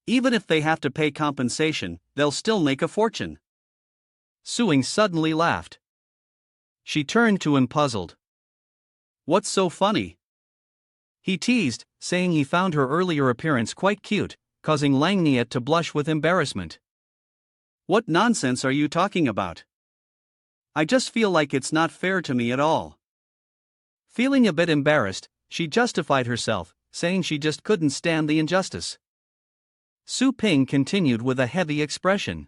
Speaker 2: Even if they have to pay compensation, they'll still make a fortune.
Speaker 1: Suing suddenly laughed. She turned to him puzzled.
Speaker 2: "What's so funny?"
Speaker 1: He teased, saying he found her earlier appearance quite cute, causing Langniet to blush with embarrassment.
Speaker 2: "What nonsense are you talking about? I just feel like it's not fair to me at all."
Speaker 1: Feeling a bit embarrassed, she justified herself, saying she just couldn't stand the injustice. Su Ping continued with a heavy expression.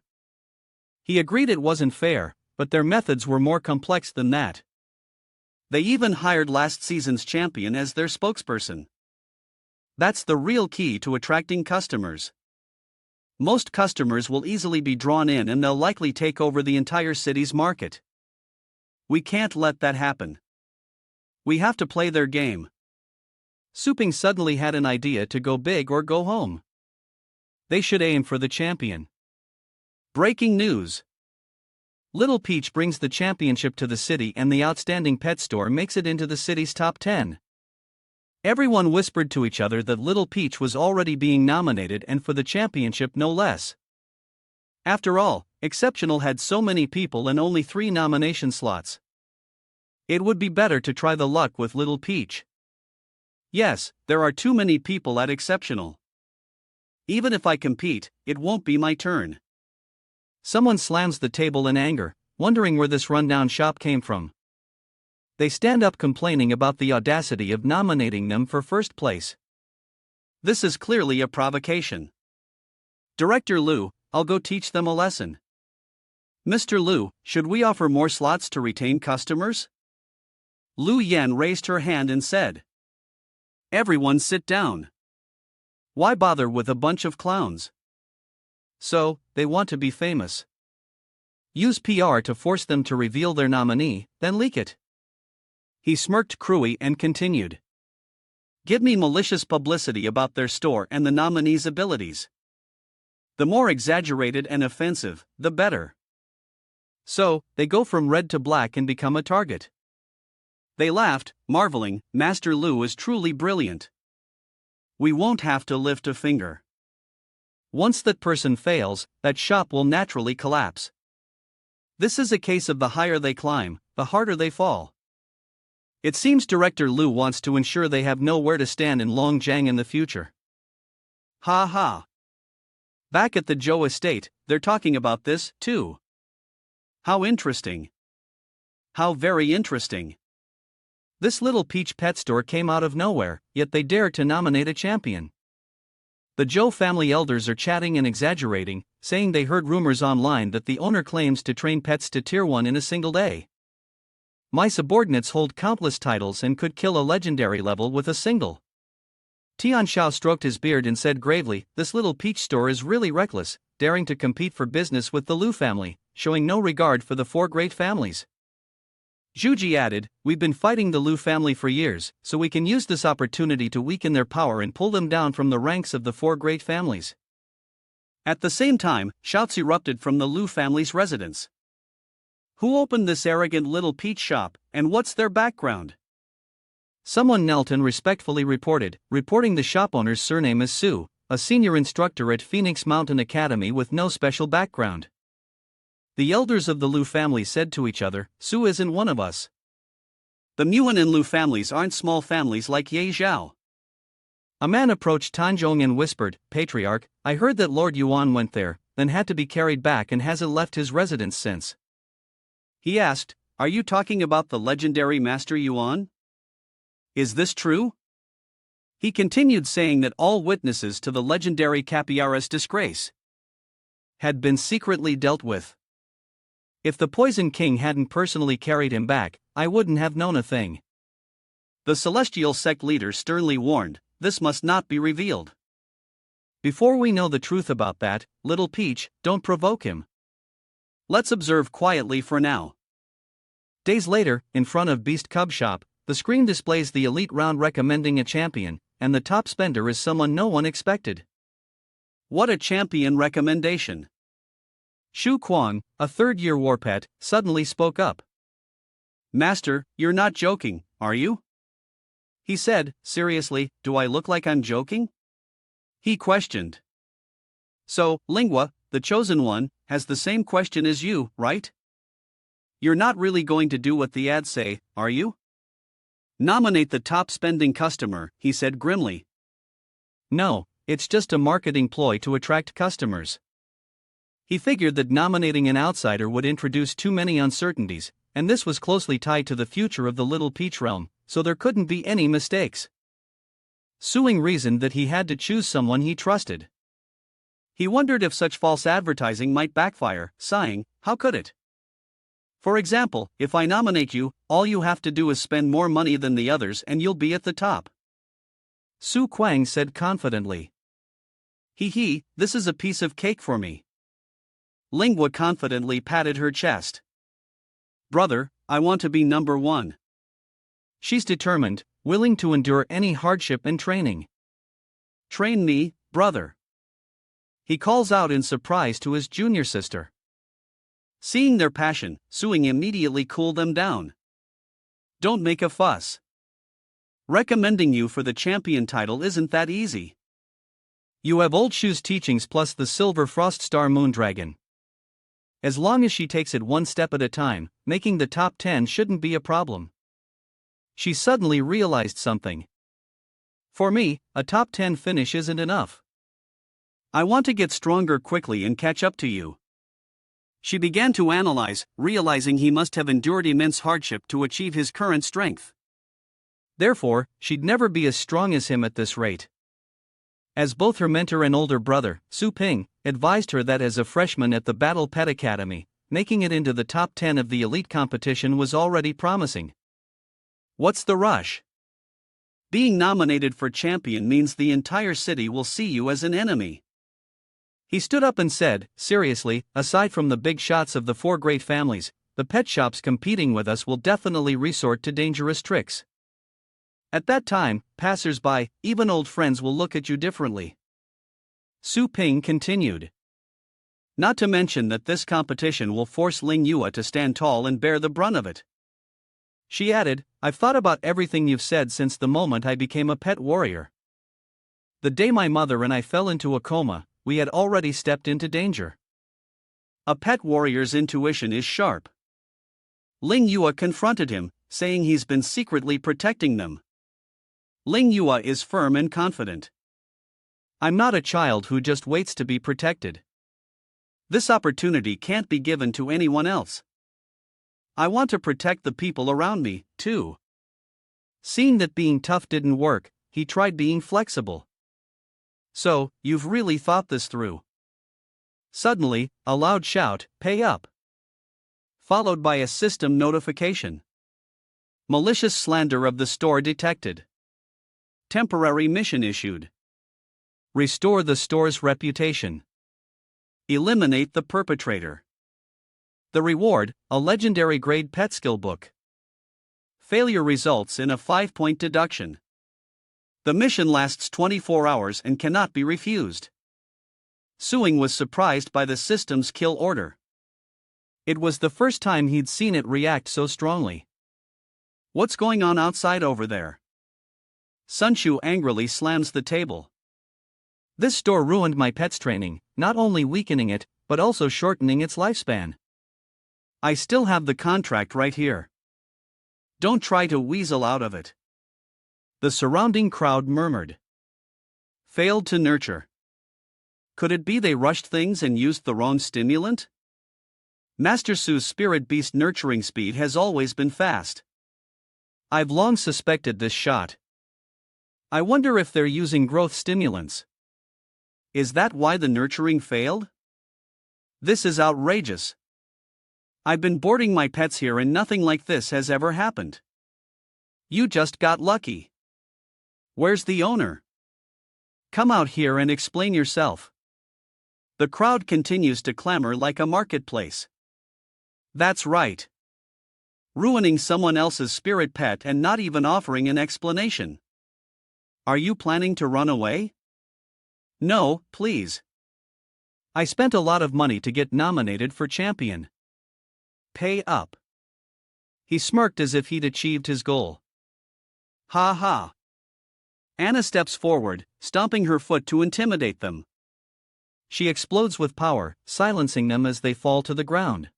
Speaker 1: He agreed it wasn't fair, but their methods were more complex than that.
Speaker 2: They even hired last season's champion as their spokesperson. That's the real key to attracting customers. Most customers will easily be drawn in and they'll likely take over the entire city's market. We can't let that happen. We have to play their game.
Speaker 1: Suping suddenly had an idea to go big or go home. They should aim for the champion.
Speaker 2: Breaking news.
Speaker 1: Little Peach brings the championship to the city and the outstanding pet store makes it into the city's top 10. Everyone whispered to each other that Little Peach was already being nominated and for the championship no less. After all, Exceptional had so many people and only 3 nomination slots. It would be better to try the luck with Little Peach.
Speaker 2: Yes, there are too many people at Exceptional. Even if I compete, it won't be my turn.
Speaker 1: Someone slams the table in anger, wondering where this rundown shop came from. they stand up complaining about the audacity of nominating them for first place.
Speaker 2: This is clearly a provocation. Director Liu, I'll go teach them a lesson. Mr. Liu, should we offer more slots to retain customers? Liu Yan raised her hand and said. Everyone sit down. Why bother with a bunch of clowns?
Speaker 1: So, they want to be famous. Use PR to force them to reveal their nominee, then leak it.
Speaker 2: He smirked cruelly and continued. Give me malicious publicity about their store and the nominee's abilities. The more exaggerated and offensive, the better.
Speaker 1: So, they go from red to black and become a target.
Speaker 2: They laughed, marveling, Master Liu is truly brilliant. We won't have to lift a finger.
Speaker 1: Once that person fails, that shop will naturally collapse.
Speaker 2: This is a case of the higher they climb, the harder they fall. It seems Director Liu wants to ensure they have nowhere to stand in Longjiang in the future. Ha ha. Back at the Zhou estate, they're talking about this, too. How interesting. How very interesting.
Speaker 1: This little peach pet store came out of nowhere, yet they dared to nominate a champion. The Zhou family elders are chatting and exaggerating, saying they heard rumors online that the owner claims to train pets to Tier 1 in a single day. My subordinates hold countless titles and could kill a legendary level with a single. Tian Xiao stroked his beard and said gravely, this little peach store is really reckless, daring to compete for business with the Liu family, showing no regard for the four great families. Zhuji added, we've been fighting the Liu family for years, so we can use this opportunity to weaken their power and pull them down from the ranks of the four great families. At the same time, shouts erupted from the Liu family's residence. Who opened this arrogant little peach shop, and what's their background? Someone knelt and respectfully reporting the shop owner's surname as Su, a senior instructor at Phoenix Mountain Academy with no special background. The elders of the Liu family said to each other, Su isn't one of us. The Muan and Liu families aren't small families like Ye Zhao. A man approached Tanzhong and whispered, Patriarch, I heard that Lord Yuan went there, then had to be carried back and hasn't left his residence since. He asked, are you talking about the legendary Master Yuan? Is this true? He continued saying that all witnesses to the legendary Capiara's disgrace had been secretly dealt with. If the Poison King hadn't personally carried him back, I wouldn't have known a thing. The celestial sect leader sternly warned, this must not be revealed. Before we know the truth about that, little Peach, don't provoke him. Let's observe quietly for now. Days later, in front of Beast Cub Shop, the screen displays the elite round recommending a champion, and the top spender is someone no one expected. What a champion recommendation! Shu Quan, a third-year war pet, suddenly spoke up. Master, you're not joking, are you? He said, seriously, do I look like I'm joking? He questioned. So, Lingua, the chosen one, has the same question as you, right? You're not really going to do what the ads say, are you? Nominate the top spending customer, he said grimly. No, it's just a marketing ploy to attract customers. He figured that nominating an outsider would introduce too many uncertainties, and this was closely tied to the future of the Little Peach realm, so there couldn't be any mistakes. Suing reasoned that he had to choose someone he trusted. He wondered if such false advertising might backfire, sighing, how could it? For example, if I nominate you, all you have to do is spend more money than the others and you'll be at the top. Su Quang said confidently. Hee, this is a piece of cake for me. Lingua confidently patted her chest. Brother, I want to be number one. She's determined, willing to endure any hardship and training. Train me, brother. He calls out in surprise to his junior sister. Seeing their passion, Suing immediately cooled them down. Don't make a fuss. Recommending you for the champion title isn't that easy. You have Old Shu's teachings plus the Silver Frost Star Moondragon. As long as she takes it one step at a time, making the top 10 shouldn't be a problem. She suddenly realized something. For me, a top 10 finish isn't enough. I want to get stronger quickly and catch up to you.
Speaker 2: She began to analyze, realizing he must have endured immense hardship to achieve his current strength.
Speaker 1: Therefore, she'd never be as strong as him at this rate. As both her mentor and older brother, Su Ping, advised her that as a freshman at the Battle Pet Academy, making it into the top 10 of the elite competition was already promising. What's the rush? Being nominated for champion means the entire city will see you as an enemy. He stood up and said, seriously, aside from the big shots of the 4 great families, the pet shops competing with us will definitely resort to dangerous tricks. At that time, passers-by, even old friends will look at you differently. Su Ping continued. Not to mention that this competition will force Ling Yue to stand tall and bear the brunt of it. She added, I've thought about everything you've said since the moment I became a pet warrior. The day my mother and I fell into a coma, we had already stepped into danger. A pet warrior's intuition is sharp. Ling Yue confronted him, saying he's been secretly protecting them. Ling Yue is firm and confident. I'm not a child who just waits to be protected. This opportunity can't be given to anyone else. I want to protect the people around me, too. Seeing that being tough didn't work, he tried being flexible. So, you've really thought this through. Suddenly, a loud shout, pay up. Followed by a system notification. Malicious slander of the store detected. Temporary mission issued. Restore the store's reputation. Eliminate the perpetrator. The reward, a legendary grade pet skill book. Failure results in a 5-point deduction. The mission lasts 24 hours and cannot be refused. Suing was surprised by the system's kill order. It was the first time he'd seen it react so strongly. What's going on outside over there? Sunshu angrily slams the table. This store ruined my pet's training, not only weakening it, but also shortening its lifespan. I still have the contract right here. Don't try to weasel out of it. The surrounding crowd murmured. Failed to nurture. Could it be they rushed things and used the wrong stimulant? Master Su's spirit beast nurturing speed has always been fast. I've long suspected this shot. I wonder if they're using growth stimulants. Is that why the nurturing failed? This is outrageous. I've been boarding my pets here and nothing like this has ever happened. You just got lucky. Where's the owner? Come out here and explain yourself. The crowd continues to clamor like a marketplace. That's right. Ruining someone else's spirit pet and not even offering an explanation. Are you planning to run away? No, please. I spent a lot of money to get nominated for champion. Pay up. He smirked as if he'd achieved his goal. Ha ha. Anna steps forward, stomping her foot to intimidate them. She explodes with power, silencing them as they fall to the ground.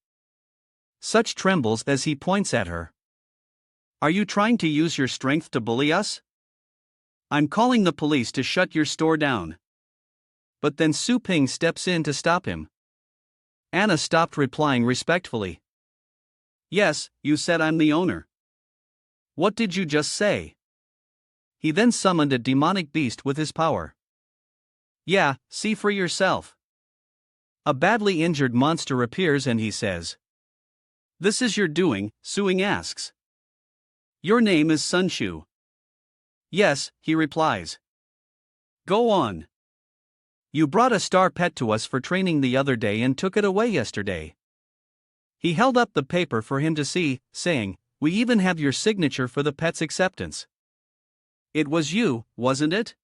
Speaker 1: Such trembles as he points at her. Are you trying to use your strength to bully us? I'm calling the police to shut your store down. But then Su Ping steps in to stop him. Anna stopped replying respectfully. Yes, you said I'm the owner. What did you just say? He then summoned a demonic beast with his power. Yeah, see for yourself. A badly injured monster appears and he says. This is your doing, Suing asks. Your name is Sunshu. Yes, he replies. Go on. You brought a star pet to us for training the other day and took it away yesterday. He held up the paper for him to see, saying, we even have your signature for the pet's acceptance. It was you, wasn't it?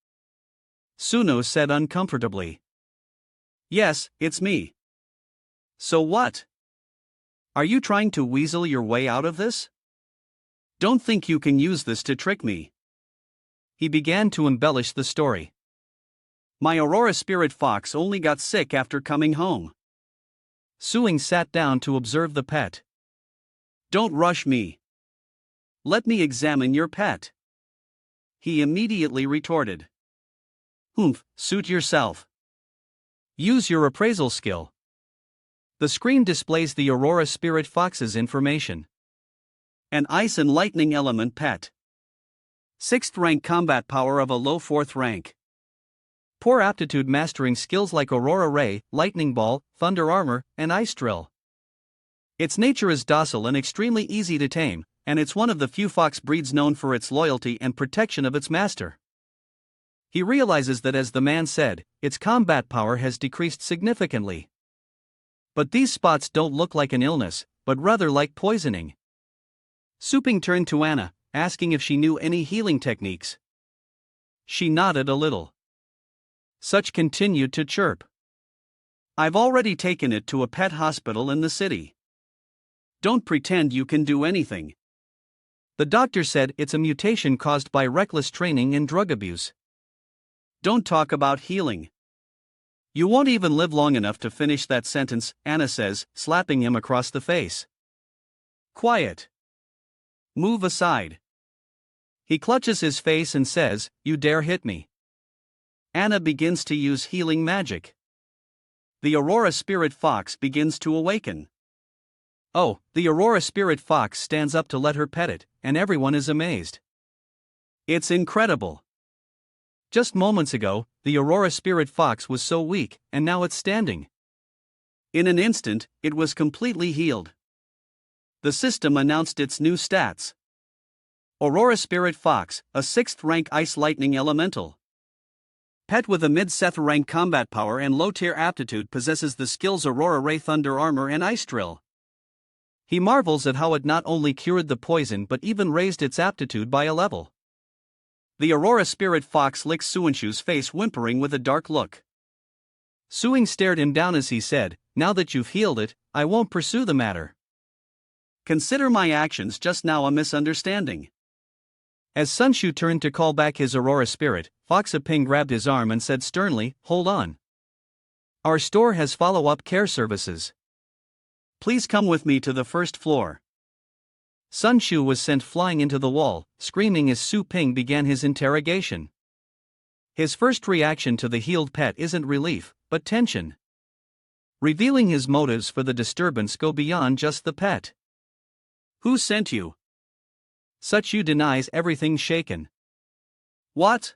Speaker 1: Suno said uncomfortably. Yes, it's me. So what? Are you trying to weasel your way out of this? Don't think you can use this to trick me. He began to embellish the story. My Aurora Spirit Fox only got sick after coming home. Suing sat down to observe the pet. Don't rush me. Let me examine your pet. He immediately retorted. Suit yourself. Use your appraisal skill. The screen displays the Aurora Spirit Fox's information.
Speaker 2: An ice and lightning element pet. 6th rank combat power of a low 4th rank.
Speaker 1: Poor aptitude mastering skills like Aurora Ray, Lightning Ball, Thunder Armor, and Ice Drill. Its nature is docile and extremely easy to tame, and it's one of the few fox breeds known for its loyalty and protection of its master. He realizes that, as the man said, its combat power has decreased significantly. But these spots don't look like an illness, but rather like poisoning. Suping turned to Anna, asking if she knew any healing techniques. She nodded a little. Such continued to chirp.
Speaker 2: I've already taken it to a pet hospital in the city. Don't pretend you can do anything.
Speaker 1: The doctor said it's a mutation caused by reckless training and drug abuse.
Speaker 2: Don't talk about healing. You won't even live long enough to finish that sentence, Anna says, slapping him across the face.
Speaker 1: Quiet.
Speaker 2: Move aside.
Speaker 1: He clutches his face and says, "You dare hit me."
Speaker 2: Anna begins to use healing magic. The Aurora Spirit Fox begins to awaken.
Speaker 1: Oh, the Aurora Spirit Fox stands up to let her pet it, and everyone is amazed.
Speaker 2: It's incredible.
Speaker 1: Just moments ago, the Aurora Spirit Fox was so weak, and now it's standing.
Speaker 2: In an instant, it was completely healed. The system announced its new stats. Aurora Spirit Fox, a 6th rank Ice Lightning Elemental. Pet with a mid-7th rank combat power and low-tier aptitude, possesses the skills Aurora Ray, Thunder Armor, and Ice Drill.
Speaker 1: He marvels at how it not only cured the poison but even raised its aptitude by a level.
Speaker 2: The Aurora Spirit Fox licks Suinshu's face, whimpering with a dark look.
Speaker 1: Suing stared him down as he said, "Now that you've healed it, I won't pursue the matter.
Speaker 2: Consider my actions just now a misunderstanding."
Speaker 1: As Sunshu turned to call back his Aurora Spirit, Foxaping grabbed his arm and said sternly, "Hold on. Our store has follow-up care services.
Speaker 2: Please come with me to the 1st floor."
Speaker 1: Sunshu was sent flying into the wall, screaming as Su Ping began his interrogation. His first reaction to the healed pet isn't relief, but tension. Revealing his motives for the disturbance go beyond just the pet.
Speaker 2: "Who sent you?"
Speaker 1: Suchu denies everything shaken.
Speaker 2: "What?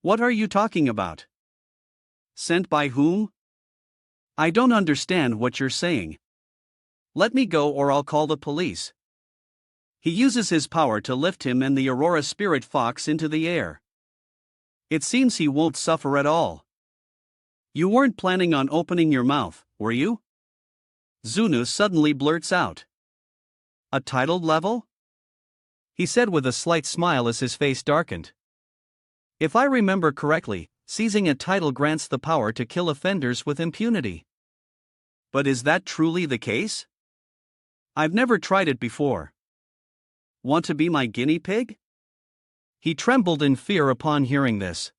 Speaker 2: What are you talking about? Sent by whom? I don't understand what you're saying. Let me go or I'll call the police." He uses his power to lift him and the Aurora Spirit Fox into the air. It seems he won't suffer at all. "You weren't planning on opening your mouth, were you?" Zunu suddenly blurts out. "A titled level?"
Speaker 1: he said with a slight smile as his face darkened. "If I remember correctly, seizing a title grants the power to kill offenders with impunity."
Speaker 2: "But is that truly the case? I've never tried it before. Want to be my guinea pig?"
Speaker 1: He trembled in fear upon hearing this.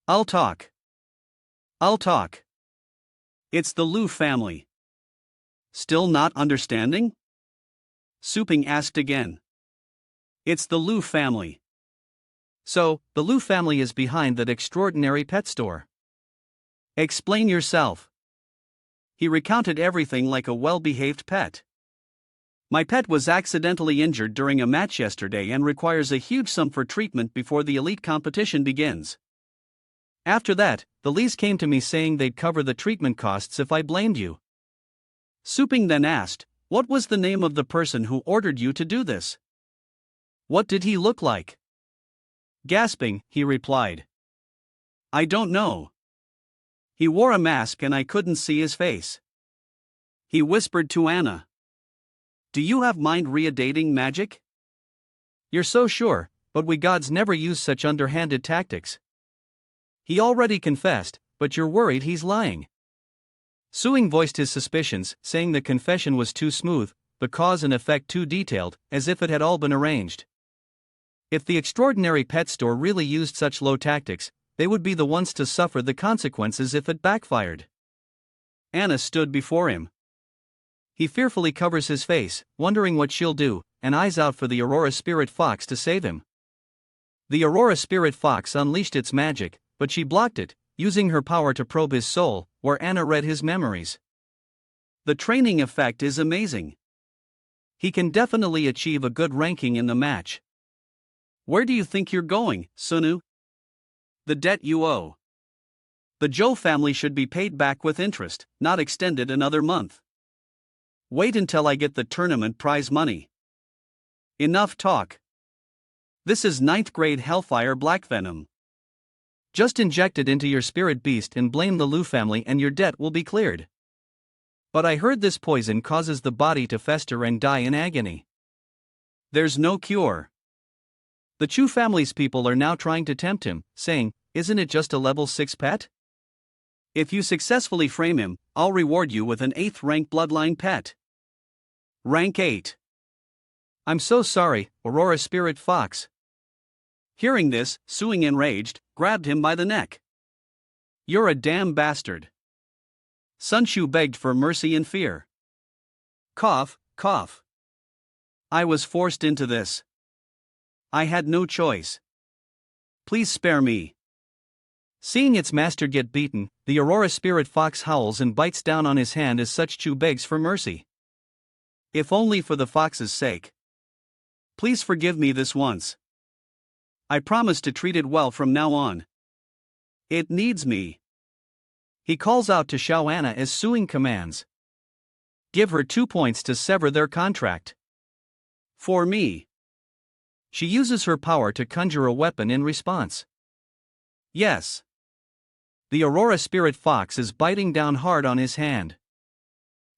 Speaker 2: I'll talk. It's the Lu family." "Still not understanding?" Suping asked again. "It's the Lu family."
Speaker 1: "So, the Lu family is behind that extraordinary pet store."
Speaker 2: "Explain yourself." He recounted everything like a well-behaved pet. "My pet was accidentally injured during a match yesterday and requires a huge sum for treatment before the elite competition begins.
Speaker 1: After that, the Lees came to me saying they'd cover the treatment costs if I blamed you."
Speaker 2: Suping then asked, "What was the name of the person who ordered you to do this?
Speaker 1: What did he look like?"
Speaker 2: Gasping, he replied, "I don't know. He wore a mask and I couldn't see his face." He whispered to Anna, "Do you have mind-readating magic?"
Speaker 1: "You're so sure, but we gods never use such underhanded tactics." "He already confessed, but you're worried he's lying." Suing voiced his suspicions, saying the confession was too smooth, the cause and effect too detailed, as if it had all been arranged. If the extraordinary pet store really used such low tactics, they would be the ones to suffer the consequences if it backfired.
Speaker 2: Anna stood before him.
Speaker 1: He fearfully covers his face, wondering what she'll do, and eyes out for the Aurora Spirit Fox to save him. The Aurora Spirit Fox unleashed its magic, but she blocked it, using her power to probe his soul, where Anna read his memories.
Speaker 2: The training effect is amazing. He can definitely achieve a good ranking in the match. Where do you think you're going, Sunu? The debt you owe. The Zhou family should be paid back with interest, not extended another month. Wait until I get the tournament prize money. Enough talk. This is 9th grade Hellfire Black Venom.
Speaker 1: Just inject it into your spirit beast and blame the Lu family and your debt will be cleared. But I heard this poison causes the body to fester and die in agony.
Speaker 2: There's no cure.
Speaker 1: The Chu family's people are now trying to tempt him, saying, isn't it just a level 6 pet?
Speaker 2: If you successfully frame him, I'll reward you with an 8th rank bloodline pet. Rank 8.
Speaker 1: I'm so sorry, Aurora Spirit Fox.
Speaker 2: Hearing this, Suing enraged, grabbed him by the neck. You're a damn bastard. Sun Shu begged for mercy in fear. Cough, cough. I was forced into this. I had no choice. Please spare me.
Speaker 1: Seeing its master get beaten, the Aurora Spirit Fox howls and bites down on his hand as such Chu begs for mercy.
Speaker 2: If only for the fox's sake. Please forgive me this once. I promise to treat it well from now on. It needs me.
Speaker 1: He calls out to Xiao Anna as Suing commands. Give her 2 points to sever their contract.
Speaker 2: For me.
Speaker 1: She uses her power to conjure a weapon in response.
Speaker 2: Yes.
Speaker 1: The Aurora Spirit Fox is biting down hard on his hand.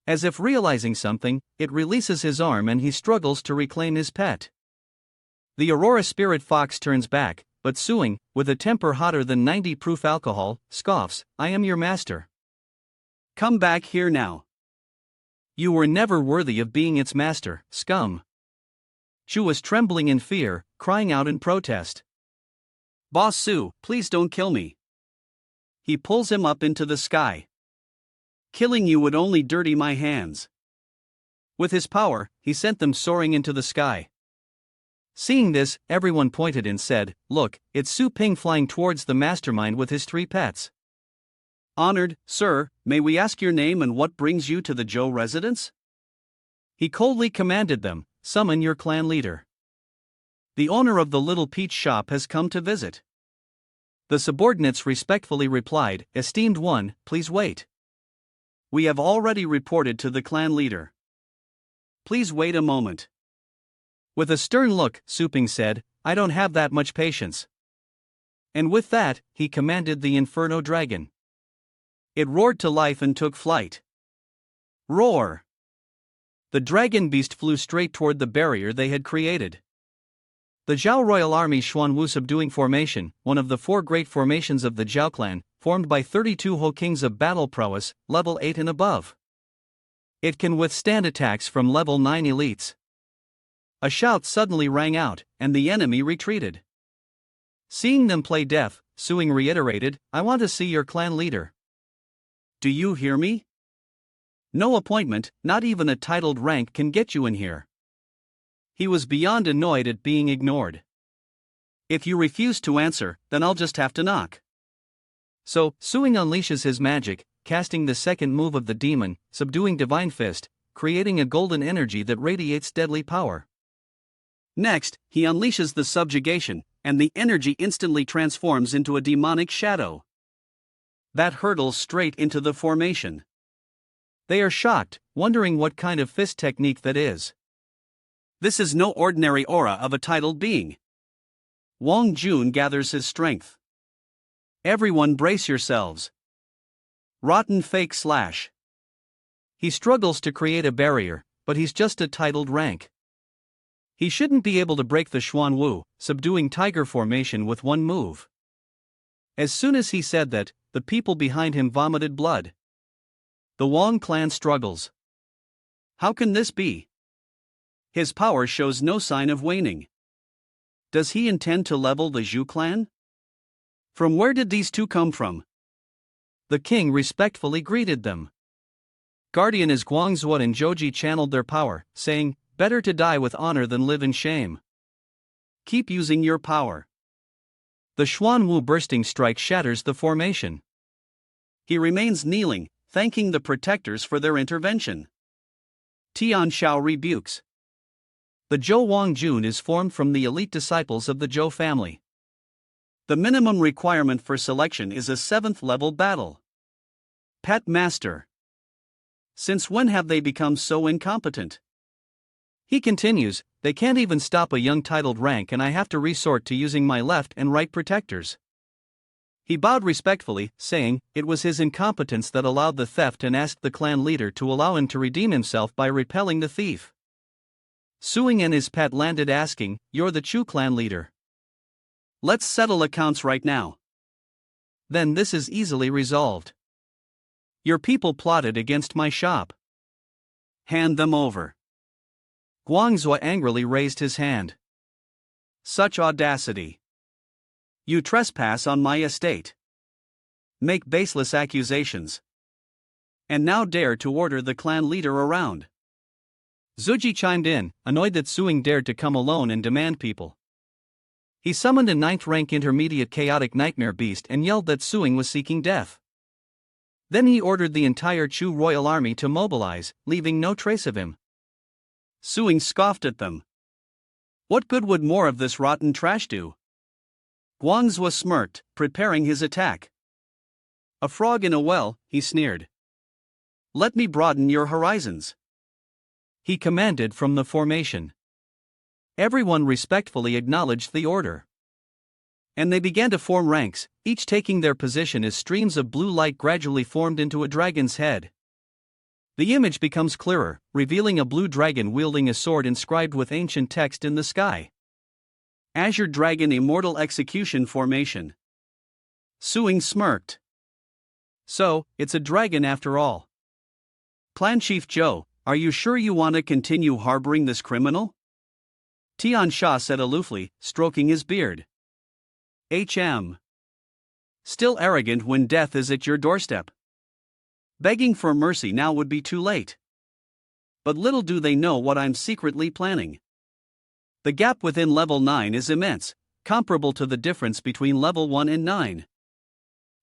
Speaker 1: As if realizing something, it releases his arm and he struggles to reclaim his pet. The Aurora Spirit Fox turns back, but Suing, with a temper hotter than 90 proof alcohol, scoffs, I am your master.
Speaker 2: Come back here now.
Speaker 1: You were never worthy of being its master, scum. Chu was trembling in fear, crying out in protest.
Speaker 2: Boss Su, please don't kill me. He pulls him up into the sky. Killing you would only dirty my hands.
Speaker 1: With his power, he sent them soaring into the sky. Seeing this, everyone pointed and said, look, it's Su Ping flying towards the mastermind with his 3 pets.
Speaker 2: Honored, sir, may we ask your name and what brings you to the Zhou residence?
Speaker 1: He coldly commanded them, summon your clan leader. The owner of the Little Peach shop has come to visit. The subordinates respectfully replied, esteemed one, please wait.
Speaker 2: We have already reported to the clan leader. Please wait a moment.
Speaker 1: With a stern look, Su Ping said, I don't have that much patience. And with that, he commanded the Inferno Dragon.
Speaker 2: It roared to life and took flight. Roar!
Speaker 1: The dragon beast flew straight toward the barrier they had created. The Zhao Royal Army Xuanwu Subduing Formation, one of the 4 great formations of the Zhao clan, formed by 32 Ho Kings of battle prowess, level 8 and above. It can withstand attacks from level 9 elites. A shout suddenly rang out, and the enemy retreated. Seeing them play deaf, Suing reiterated, I want to see your clan leader.
Speaker 2: Do you hear me? No appointment, not even a titled rank can get you in here. He was beyond annoyed at being ignored. If you refuse to answer, then I'll just have to knock.
Speaker 1: So, Suing unleashes his magic, casting the second move of the demon, subduing Divine Fist, creating a golden energy that radiates deadly power.
Speaker 2: Next, he unleashes the subjugation, and the energy instantly transforms into a demonic shadow that hurtles straight into the formation.
Speaker 1: They are shocked, wondering what kind of fist technique that is.
Speaker 2: This is no ordinary aura of a titled being. Wang Jun gathers his strength. Everyone brace yourselves. Rotten fake slash.
Speaker 1: He struggles to create a barrier, but he's just a titled rank. He shouldn't be able to break the Xuanwu, subduing tiger formation with one move. As soon as he said that, the people behind him vomited blood. The Wang clan struggles.
Speaker 2: How can this be? His power shows no sign of waning. Does he intend to level the Zhu clan? From where did these two come from?
Speaker 1: The king respectfully greeted them. Guardian as Guangzuo and Zhouji channeled their power, saying, better to die with honor than live in shame.
Speaker 2: Keep using your power.
Speaker 1: The Xuanwu bursting strike shatters the formation.
Speaker 2: He remains kneeling, thanking the protectors for their intervention. Tian Shao rebukes. The Zhou Wang Jun is formed from the elite disciples of the Zhou family. The minimum requirement for selection is a 7th level battle. Pet Master. Since when have they become so incompetent?
Speaker 1: He continues, they can't even stop a young titled rank and I have to resort to using my left and right protectors. He bowed respectfully, saying, it was his incompetence that allowed the theft and asked the clan leader to allow him to redeem himself by repelling the thief. Suing and his pet landed asking, you're the Chu clan leader.
Speaker 2: Let's settle accounts right now.
Speaker 1: Then this is easily resolved. Your people plotted against my shop.
Speaker 2: Hand them over.
Speaker 1: Guangzhou angrily raised his hand.
Speaker 2: Such audacity. You trespass on my estate. Make baseless accusations. And now dare to order the clan leader around.
Speaker 1: Zuji chimed in, annoyed that Suing dared to come alone and demand people. He summoned a 9th rank intermediate chaotic nightmare beast and yelled that Suing was seeking death. Then he ordered the entire Chu royal army to mobilize, leaving no trace of him.
Speaker 2: Suing scoffed at them. What good would more of this rotten trash do? Guangzhou smirked, preparing his attack. A frog in a well, he sneered. Let me broaden your horizons.
Speaker 1: He commanded from the formation. Everyone respectfully acknowledged the order. And they began to form ranks, each taking their position as streams of blue light gradually formed into a dragon's head. The image becomes clearer, revealing a blue dragon wielding a sword inscribed with ancient text in the sky. Azure Dragon Immortal Execution Formation.
Speaker 2: Suing smirked.
Speaker 1: So, it's a dragon after all.
Speaker 2: Clan Chief Zhou, are you sure you want to continue harboring this criminal? Tian Sha said aloofly, stroking his beard. Still arrogant when death is at your doorstep. Begging for mercy now would be too late. But little do they know what I'm secretly planning. The gap within level 9 is immense, comparable to the difference between level 1 and 9.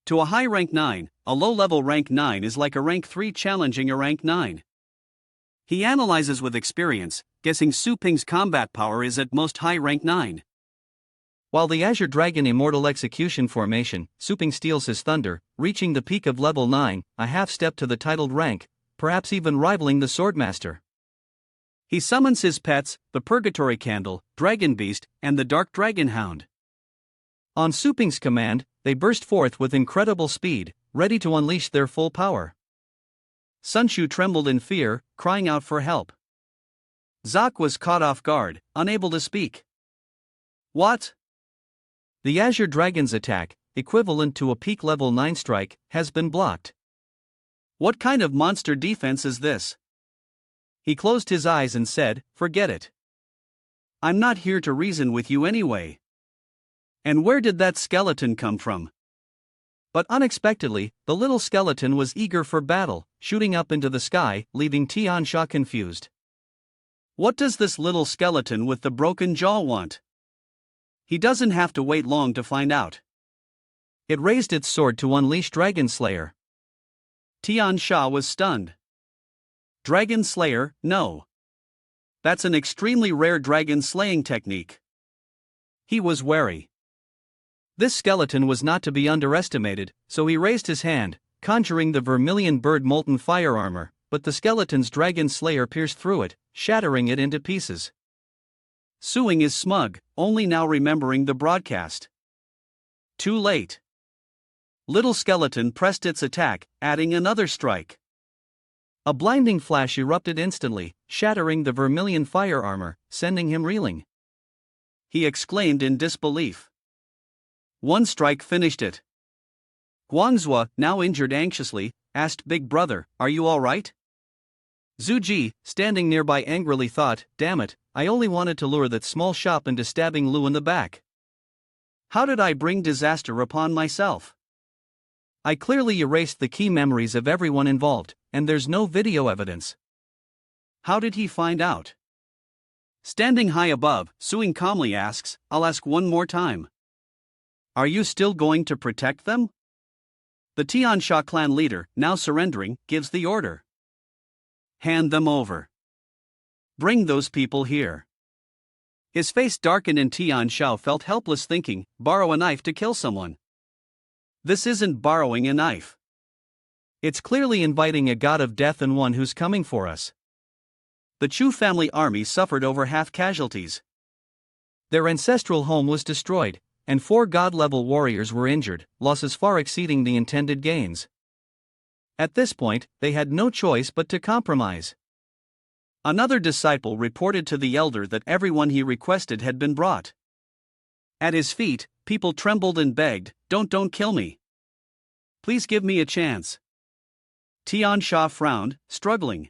Speaker 2: To a high rank 9, a low level rank 9 is like a rank 3 challenging a rank 9. He analyzes with experience, guessing Su Ping's combat power is at most high rank 9.
Speaker 1: While the Azure Dragon Immortal Execution Formation, Su Ping steals his thunder, reaching the peak of level 9, a half step to the titled rank, perhaps even rivaling the Swordmaster. He summons his pets, the Purgatory Candle, Dragon Beast, and the Dark Dragon Hound. On Su Ping's command, they burst forth with incredible speed, ready to unleash their full power. Sun Shu trembled in fear, crying out for help. Zok was caught off guard, unable to speak. What? The Azure Dragon's attack, equivalent to a peak level 9 strike, has been blocked.
Speaker 2: What kind of monster defense is this?
Speaker 1: He closed his eyes and said, forget it.
Speaker 2: I'm not here to reason with you anyway. And where did that skeleton come from?
Speaker 1: But unexpectedly, the little skeleton was eager for battle, shooting up into the sky, leaving Tian Sha confused.
Speaker 2: What does this little skeleton with the broken jaw want? He doesn't have to wait long to find out.
Speaker 1: It raised its sword to unleash Dragon Slayer.
Speaker 2: Tian Sha was stunned. Dragon Slayer, no. That's an extremely rare dragon slaying technique.
Speaker 1: He was wary. This skeleton was not to be underestimated, so he raised his hand, conjuring the vermilion bird molten fire armor, but the skeleton's Dragon Slayer pierced through it, shattering it into pieces.
Speaker 2: Suing is smug, only now remembering the broadcast. Too late. Little skeleton pressed its attack, adding another strike.
Speaker 1: A blinding flash erupted instantly, shattering the vermilion fire armor, sending him reeling.
Speaker 2: He exclaimed in disbelief. One strike finished it. Guangzhou, now injured anxiously, asked Big Brother, are you alright?
Speaker 1: Zhu Ji, standing nearby angrily thought, damn it, I only wanted to lure that small shop into stabbing Lu in the back.
Speaker 2: How did I bring disaster upon myself?
Speaker 1: I clearly erased the key memories of everyone involved, and there's no video evidence.
Speaker 2: How did he find out? Standing high above, Suing calmly asks, I'll ask one more time. Are you still going to protect them? The Tiansha clan leader, now surrendering, gives the order. Hand them over. Bring those people here. His face darkened and Tiansha felt helpless, thinking, borrow a knife to kill someone. This isn't borrowing a knife.
Speaker 1: It's clearly inviting a god of death and one who's coming for us.
Speaker 2: The Chu family army suffered over half casualties.
Speaker 1: Their ancestral home was destroyed, and 4 god-level warriors were injured, losses far exceeding the intended gains. At this point, they had no choice but to compromise.
Speaker 2: Another disciple reported to the elder that everyone he requested had been brought. At his feet, people trembled and begged, don't kill me. Please give me a chance. Tiansha frowned, struggling.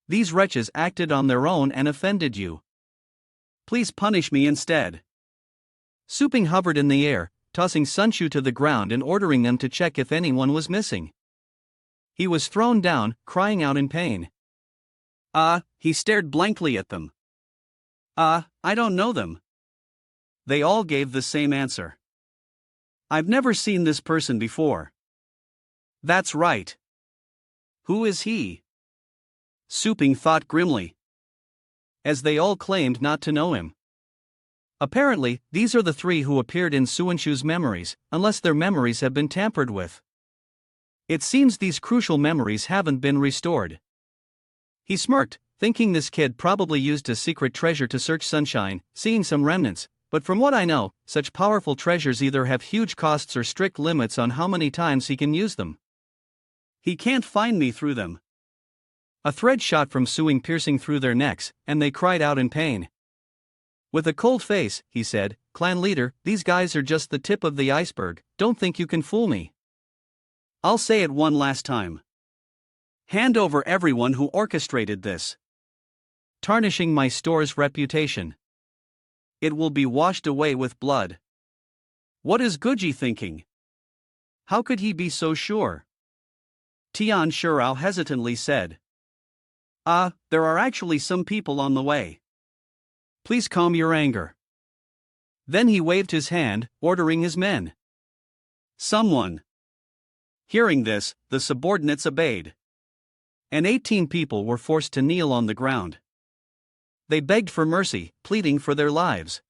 Speaker 1: These wretches acted on their own and offended you.
Speaker 2: Please punish me instead.
Speaker 1: Suping hovered in the air, tossing Sunshu to the ground and ordering them to check if anyone was missing. He was thrown down, crying out in pain.
Speaker 2: He stared blankly at them. I don't know them. They all gave the same answer. I've never seen this person before. That's right. Who is he? Suping thought grimly.
Speaker 1: As they all claimed not to know him. Apparently, these are the 3 who appeared in Suanshu's memories, unless their memories have been tampered with. It seems these crucial memories haven't been restored. He smirked, thinking this kid probably used a secret treasure to search Sunshine, seeing some remnants, but from what I know, such powerful treasures either have huge costs or strict limits on how many times he can use them.
Speaker 2: He can't find me through them.
Speaker 1: A thread shot from Suing piercing through their necks, and they cried out in pain. With a cold face, he said, Clan leader, these guys are just the tip of the iceberg, don't think you can fool me.
Speaker 2: I'll say it one last time. Hand over everyone who orchestrated this.
Speaker 1: Tarnishing my store's reputation.
Speaker 2: It will be washed away with blood. What is Guji thinking? How could he be so sure? Tian Shurao hesitantly said. There are actually some people on the way.
Speaker 1: Please calm your anger. Then he waved his hand, ordering his men.
Speaker 2: Someone. Hearing this, the subordinates obeyed.
Speaker 1: And 18 people were forced to kneel on the ground. They begged for mercy, pleading for their lives.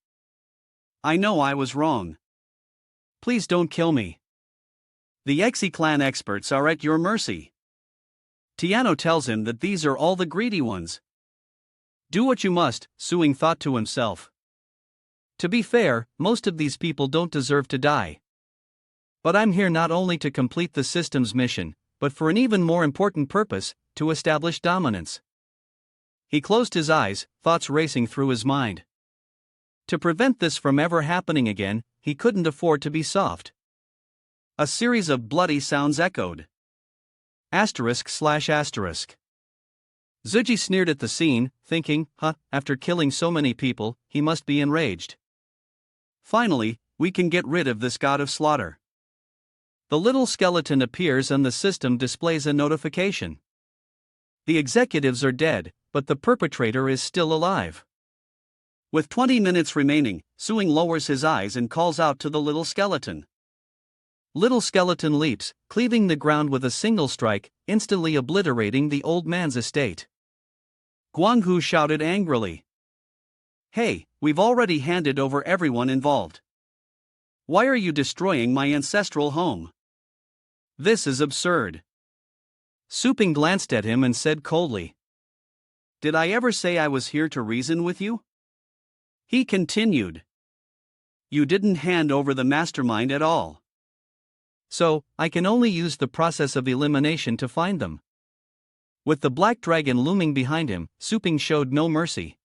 Speaker 2: I know I was wrong.
Speaker 1: Please don't kill me.
Speaker 2: The Exi clan experts are at your mercy. Tiano tells him that these are all the greedy ones.
Speaker 1: Do what you must, Suing thought to himself. To be fair, most of these people don't deserve to die. But I'm here not only to complete the system's mission, but for an even more important purpose, to establish dominance. He closed his eyes, thoughts racing through his mind. To prevent this from ever happening again, he couldn't afford to be soft.
Speaker 2: A series of bloody sounds echoed.
Speaker 1: ****. Zuji sneered at the scene, thinking, after killing so many people, he must be enraged.
Speaker 2: Finally, we can get rid of this god of slaughter.
Speaker 1: The little skeleton appears and the system displays a notification. The executives are dead, but the perpetrator is still alive.
Speaker 2: With 20 minutes remaining, Suing lowers his eyes and calls out to the little skeleton.
Speaker 1: Little skeleton leaps, cleaving the ground with a single strike, instantly obliterating the old man's estate.
Speaker 2: Guanghu shouted angrily. Hey, we've already handed over everyone involved. Why are you destroying my ancestral home? This is absurd.
Speaker 1: Suping glanced at him and said coldly.
Speaker 2: Did I ever say I was here to reason with you? He continued. You didn't hand over the mastermind at all.
Speaker 1: So, I can only use the process of elimination to find them. With the black dragon looming behind him, Suping showed no mercy.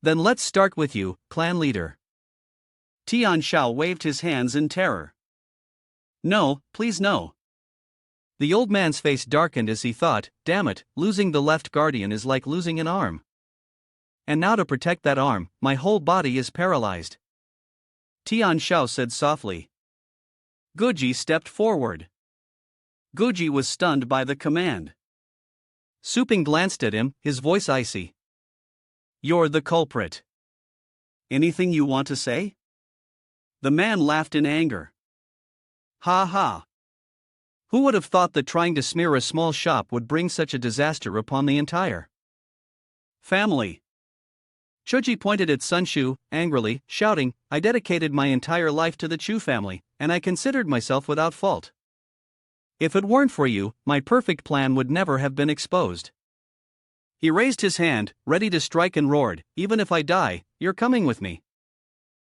Speaker 1: Then let's start with you, clan leader.
Speaker 2: Tian Shao waved his hands in terror. No, please no.
Speaker 1: The old man's face darkened as he thought, damn it, losing the left guardian is like losing an arm. And now to protect that arm, my whole body is paralyzed.
Speaker 2: Tian Shao said softly. Guji stepped forward. Guji was stunned by the command.
Speaker 1: Suping glanced at him, his voice icy. You're the culprit.
Speaker 2: Anything you want to say? The man laughed in anger. Ha ha. Who would have thought that trying to smear a small shop would bring such a disaster upon the entire family? Choji pointed at Sun Shu, angrily, shouting, I dedicated my entire life to the Chu family, and I considered myself without fault. If it weren't for you, my perfect plan would never have been exposed. He raised his hand, ready to strike, and roared, even if I die, you're coming with me.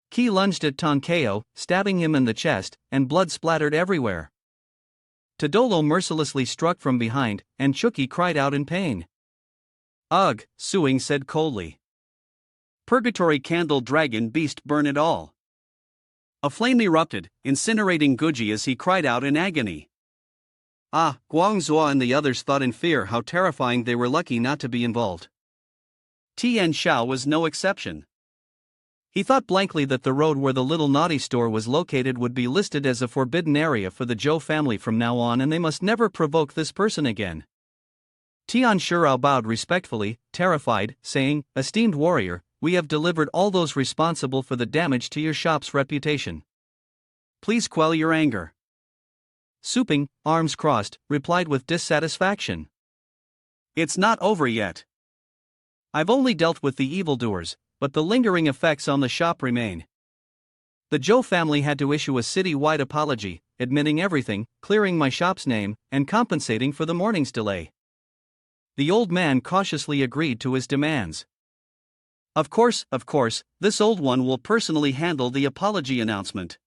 Speaker 2: Ki lunged at Tonkeo, stabbing him in the chest, and blood splattered everywhere. Tadolo mercilessly struck from behind, and Chuki cried out in pain. Ugh, Suing said coldly. Purgatory candle dragon beast, burn it all. A flame erupted, incinerating Guji as he cried out in agony. Guangzhou and the others thought in fear how terrifying they were lucky not to be involved. Tian Xiao was no exception. He thought blankly that the road where the little naughty store was located would be listed as a forbidden area for the Zhou family from now on, and they must never provoke this person again. Tian Shurao bowed respectfully, terrified, saying, Esteemed warrior, we have delivered all those responsible for the damage to your shop's reputation. Please quell your anger. Suping, arms crossed, replied with dissatisfaction. It's not over yet. I've only dealt with the evildoers, but the lingering effects on the shop remain. The Zhou family had to issue a city-wide apology, admitting everything, clearing my shop's name, and compensating for the morning's delay. The old man cautiously agreed to his demands. Of course, this old one will personally handle the apology announcement.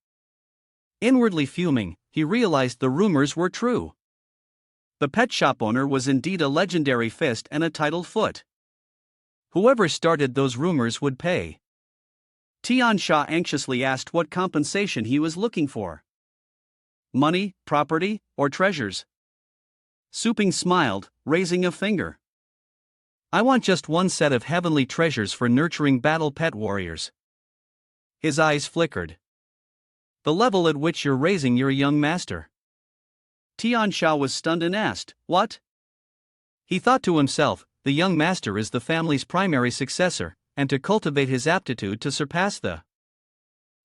Speaker 2: Inwardly fuming, he realized the rumors were true. The pet shop owner was indeed a legendary fist and a titled foot. Whoever started those rumors would pay. Tian Sha anxiously asked what compensation he was looking for. Money, property, or treasures? Suping smiled, raising a finger. I want just one set of heavenly treasures for nurturing battle pet warriors. His eyes flickered. The level at which you're raising your young master. Tian Sha was stunned and asked, What? He thought to himself, the young master is the family's primary successor, and to cultivate his aptitude to surpass the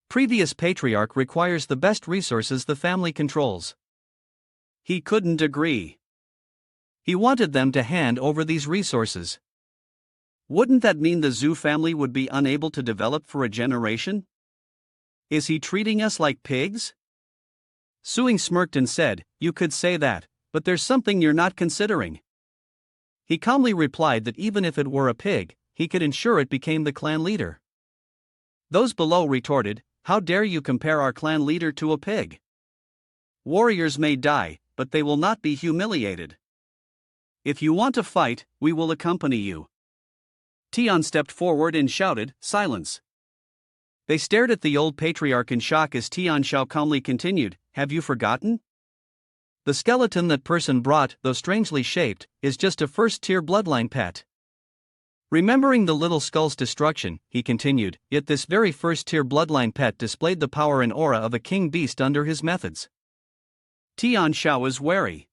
Speaker 2: previous patriarch requires the best resources the family controls. He couldn't agree. He wanted them to hand over these resources. Wouldn't that mean the Zhu family would be unable to develop for a generation? Is he treating us like pigs? Suing smirked and said, You could say that, but there's something you're not considering. He calmly replied that even if it were a pig, he could ensure it became the clan leader. Those below retorted, How dare you compare our clan leader to a pig? Warriors may die, but they will not be humiliated. If you want to fight, we will accompany you. Tian stepped forward and shouted, Silence. They stared at the old patriarch in shock as Tian Shao calmly continued, Have you forgotten? The skeleton that person brought, though strangely shaped, is just a first-tier bloodline pet. Remembering the little skull's destruction, he continued, yet this very first-tier bloodline pet displayed the power and aura of a king beast under his methods. Tian Shao was wary.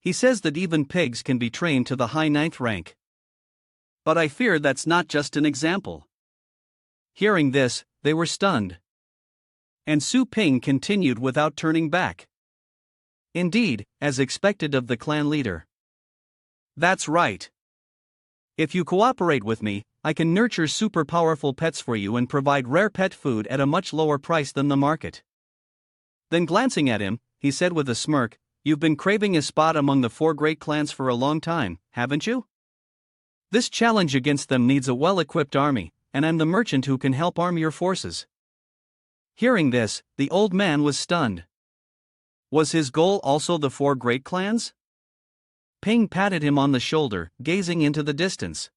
Speaker 2: He says that even pigs can be trained to the high 9th rank. But I fear that's not just an example. Hearing this, they were stunned. And Su Ping continued without turning back. Indeed, as expected of the clan leader. That's right. If you cooperate with me, I can nurture super powerful pets for you and provide rare pet food at a much lower price than the market. Then glancing at him, he said with a smirk, You've been craving a spot among the 4 great clans for a long time, haven't you? This challenge against them needs a well-equipped army, and I'm the merchant who can help arm your forces. Hearing this, the old man was stunned. Was his goal also the 4 great clans? Ping patted him on the shoulder, gazing into the distance.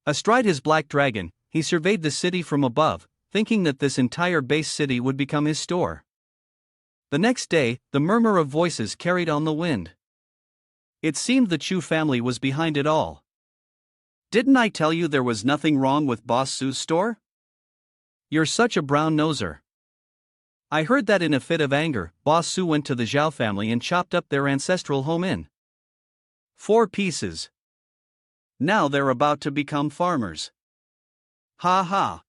Speaker 2: Astride his black dragon, he surveyed the city from above, thinking that this entire base city would become his store. The next day, the murmur of voices carried on the wind. It seemed the Chu family was behind it all. Didn't I tell you there was nothing wrong with Boss Su's store? You're such a brown-noser. I heard that in a fit of anger, Boss Su went to the Zhao family and chopped up their ancestral home in 4 pieces. Now they're about to become farmers. Ha ha.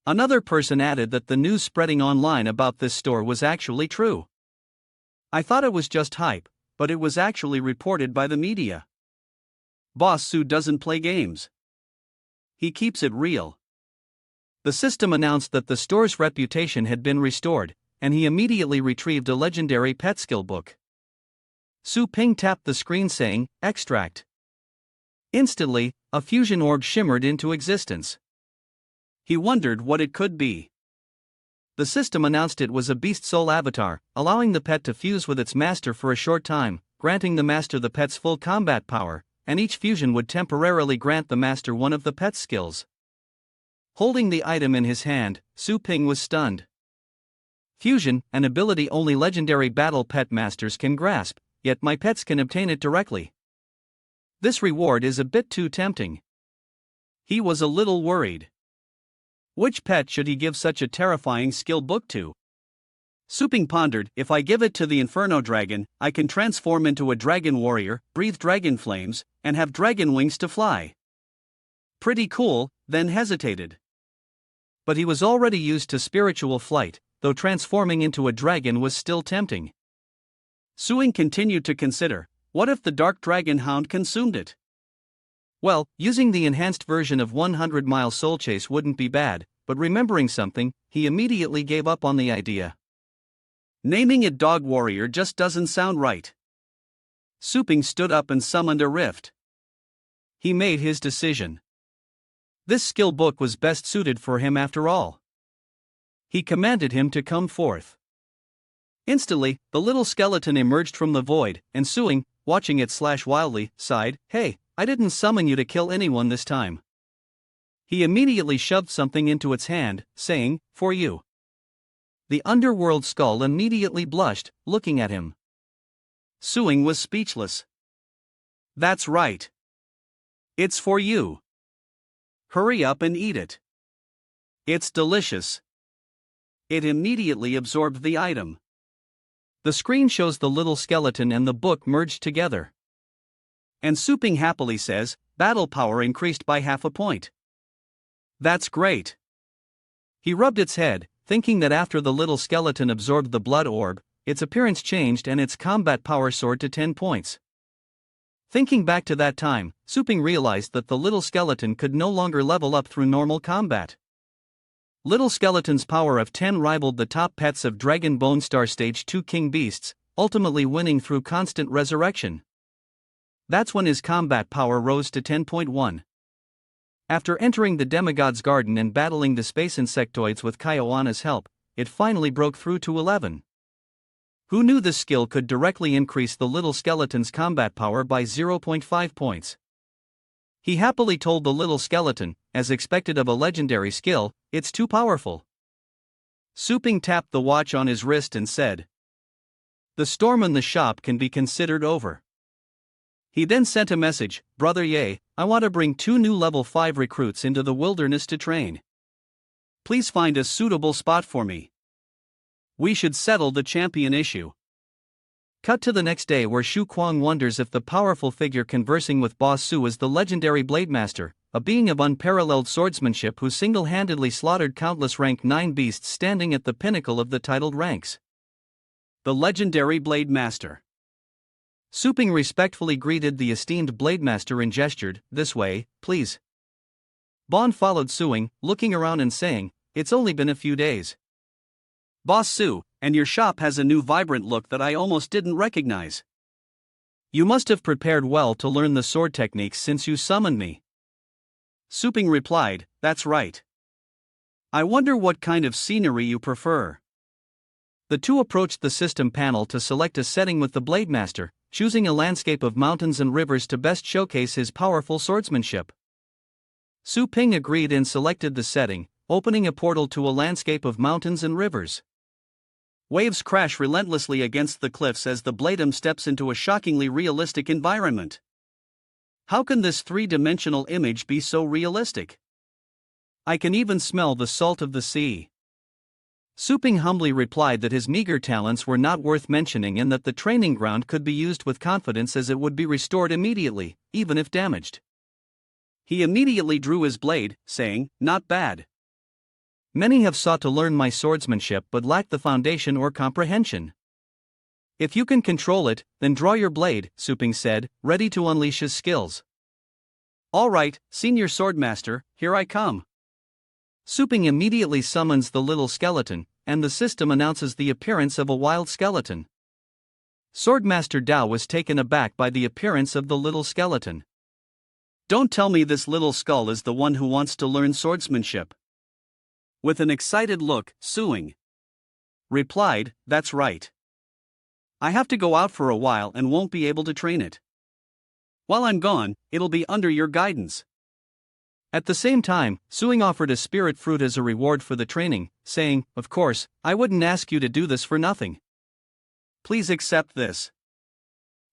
Speaker 2: Another person added that the news spreading online about this store was actually true. I thought it was just hype, but it was actually reported by the media. Boss Su doesn't play games. He keeps it real.
Speaker 1: The system announced that the store's reputation had been restored, and he immediately retrieved a legendary pet skill book. Su Ping tapped the screen saying, "Extract." Instantly, a fusion orb shimmered into existence.
Speaker 2: He wondered what it could be.
Speaker 1: The system announced it was a beast soul avatar, allowing the pet to fuse with its master for a short time, granting the master the pet's full combat power, and each fusion would temporarily grant the master one of the pet's skills. Holding the item in his hand, Su Ping was stunned. Fusion, an ability only legendary battle pet masters can grasp, yet my pets can obtain it directly. This reward is a bit too tempting. He was a little worried. Which pet should he give such a terrifying skill book to? Su Ping pondered, if I give it to the Inferno Dragon, I can transform into a dragon warrior, breathe dragon flames, and have dragon wings to fly. Pretty cool, then hesitated. But he was already used to spiritual flight, though transforming into a dragon was still tempting. Suing continued to consider, what if the Dark Dragon Hound consumed it? Well, using the enhanced version of 100 Mile Soul Chase wouldn't be bad, but remembering something, he immediately gave up on the idea. Naming it Dog Warrior just doesn't sound right. Su Ping stood up and summoned a rift. He made his decision. This skill book was best suited for him after all. He commanded him to come forth. Instantly, the little skeleton emerged from the void, and Suing, watching it slash wildly, sighed, "Hey, I didn't summon you to kill anyone this time." He immediately shoved something into its hand, saying, "For you." The underworld skull immediately blushed, looking at him. Suing was speechless. "That's right. It's for you. Hurry up and eat it. It's delicious." It immediately absorbed the item. The screen shows the little skeleton and the book merged together. And Su Ping happily says, "Battle power increased by 0.5 point. That's great." He rubbed its head, thinking that after the little skeleton absorbed the blood orb, its appearance changed and its combat power soared to 10 points. Thinking back to that time, Su Ping realized that the little skeleton could no longer level up through normal combat. Little Skeleton's power of 10 rivaled the top pets of Dragon Bone Star Stage 2 King Beasts, ultimately winning through constant resurrection. That's when his combat power rose to 10.1. After entering the Demigod's Garden and battling the space insectoids with Kioana's help, it finally broke through to 11. Who knew this skill could directly increase the little skeleton's combat power by 0.5 points? He happily told the little skeleton, as expected of a legendary skill, "It's too powerful." Su Ping tapped the watch on his wrist and said, "The storm in the shop can be considered over." He then sent a message, "Brother Ye, I want to bring 2 new level 5 recruits into the wilderness to train. Please find a suitable spot for me. We should settle the champion issue." Cut to the next day where Shu Kuang wonders if the powerful figure conversing with Boss Su is the legendary Blade Master, a being of unparalleled swordsmanship who single-handedly slaughtered countless rank 9 beasts standing at the pinnacle of the titled ranks. The legendary Blade Master. Su Ping respectfully greeted the esteemed Blade Master and gestured, "This way, please." Bon followed Suing, looking around and saying, "It's only been a few days. Boss Su, and your shop has a new vibrant look that I almost didn't recognize. You must have prepared well to learn the sword techniques since you summoned me." Su Ping replied, "That's right. I wonder what kind of scenery you prefer." The two approached the system panel to select a setting with the Blade Master, choosing a landscape of mountains and rivers to best showcase his powerful swordsmanship. Su Ping agreed and selected the setting, opening a portal to a landscape of mountains and rivers. Waves crash relentlessly against the cliffs as the Bladem steps into a shockingly realistic environment. How can this 3-dimensional image be so realistic? I can even smell the salt of the sea. Su Ping humbly replied that his meager talents were not worth mentioning and that the training ground could be used with confidence as it would be restored immediately, even if damaged. He immediately drew his blade, saying, "Not bad. Many have sought to learn my swordsmanship but lack the foundation or comprehension. If you can control it, then draw your blade, Su Ping said, ready to unleash his skills.
Speaker 2: All right, Senior Swordmaster, here I come.
Speaker 1: Su Ping immediately summons the little skeleton, and the system announces the appearance of a wild skeleton. Swordmaster Dao was taken aback by the appearance of the little skeleton.
Speaker 2: Don't tell me this little skull is the one who wants to learn swordsmanship. With an excited look, Suing replied, That's right. I have to go out for a while and won't be able to train it. While I'm gone, it'll be under your guidance.
Speaker 1: At the same time, Suing offered a spirit fruit as a reward for the training, saying, Of course, I wouldn't ask you to do this for nothing.
Speaker 2: Please accept this.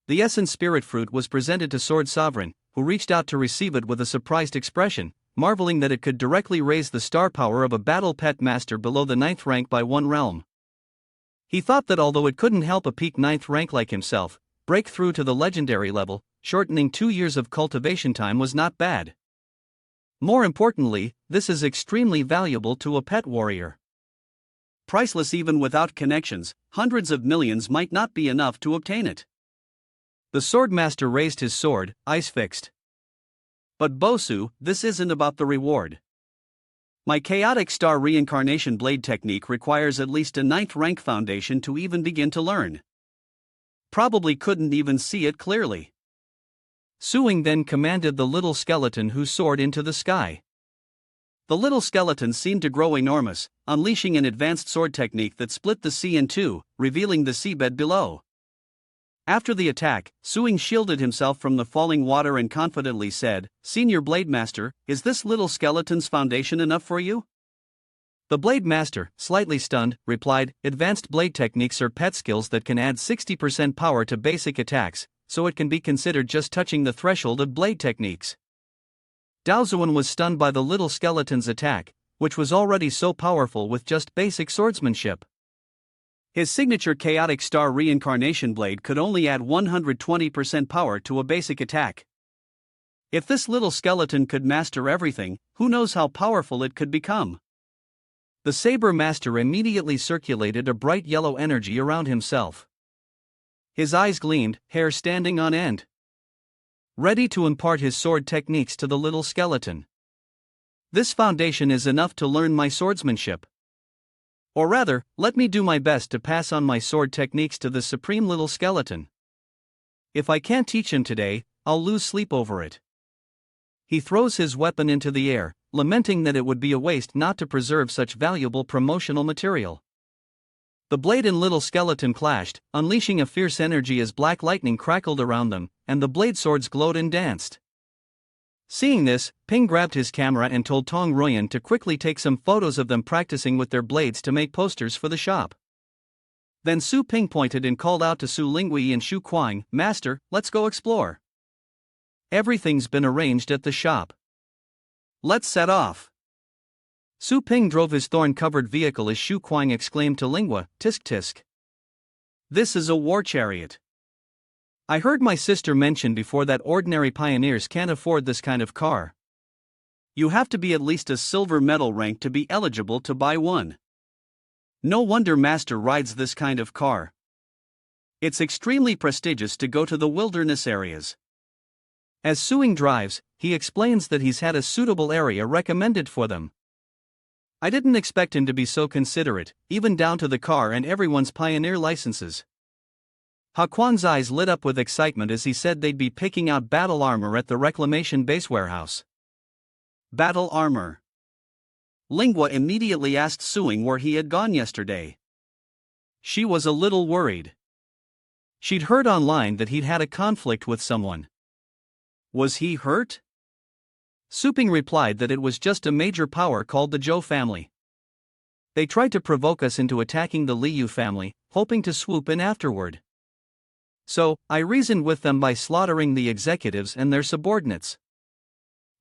Speaker 1: The essence spirit fruit was presented to Sword Sovereign, who reached out to receive it with a surprised expression, marveling that it could directly raise the star power of a battle pet master below the 9th rank by 1 realm. He thought that although it couldn't help a peak 9th rank like himself break through to the legendary level, shortening 2 years of cultivation time was not bad. More importantly, this is extremely valuable to a pet warrior.
Speaker 2: Priceless even without connections, hundreds of millions might not be enough to obtain it.
Speaker 1: The swordmaster raised his sword, eyes fixed.
Speaker 2: But Bosu, this isn't about the reward. My chaotic star reincarnation blade technique requires at least a 9th rank foundation to even begin to learn. Probably couldn't even see it clearly.
Speaker 1: Suing then commanded the little skeleton who soared into the sky.
Speaker 2: The little skeleton seemed to grow enormous, unleashing an advanced sword technique that split the sea in two, revealing the seabed below. After the attack, Suing shielded himself from the falling water and confidently said, Senior Blade Master, is this little skeleton's foundation enough for you?
Speaker 1: The Blade Master, slightly stunned, replied, Advanced blade techniques are pet skills that can add 60% power to basic attacks, so it can be considered just touching the threshold of blade techniques. Dao Zuan was stunned by the little skeleton's attack, which was already so powerful with just basic swordsmanship.
Speaker 2: His signature chaotic star reincarnation blade could only add 120% power to a basic attack. If this little skeleton could master everything, who knows how powerful it could become?
Speaker 1: The saber master immediately circulated a bright yellow energy around himself. His eyes gleamed, hair standing on end, ready to impart his sword techniques to the little skeleton. This foundation is enough to learn my swordsmanship. Or rather, let me do my best to pass on my sword techniques to the supreme little skeleton. If I can't teach him today, I'll lose sleep over it. He throws his weapon into the air, lamenting that it would be a waste not to preserve such valuable promotional material. The blade and little skeleton clashed, unleashing a fierce energy as black lightning crackled around them, and the blade swords glowed and danced. Seeing this, Ping grabbed his camera and told Tong Ruyan to quickly take some photos of them practicing with their blades to make posters for the shop. Then Su Ping pointed and called out to Su Lingui and Shu Kuang, Master, let's go explore. Everything's been arranged at the shop. Let's set off. Su Ping drove his thorn-covered vehicle as Shu Kuang exclaimed to Lingua, Tisk tisk. This is a war chariot. I heard my sister mention before that ordinary pioneers can't afford this kind of car. You have to be at least a silver medal rank to be eligible to buy one. No wonder Master rides this kind of car. It's extremely prestigious to go to the wilderness areas. As Suing drives, he explains that he's had a suitable area recommended for them. I didn't expect him to be so considerate, even down to the car and everyone's pioneer licenses. Ha Kuang's eyes lit up with excitement as he said they'd be picking out battle armor at the reclamation base warehouse. Battle armor. Lingua immediately asked Suing where he had gone yesterday. She was a little worried. She'd heard online that he'd had a conflict with someone. Was he hurt? Su Ping replied that it was just a major power called the Zhou family. They tried to provoke us into attacking the Liu family, hoping to swoop in afterward. So, I reasoned with them by slaughtering the executives and their subordinates.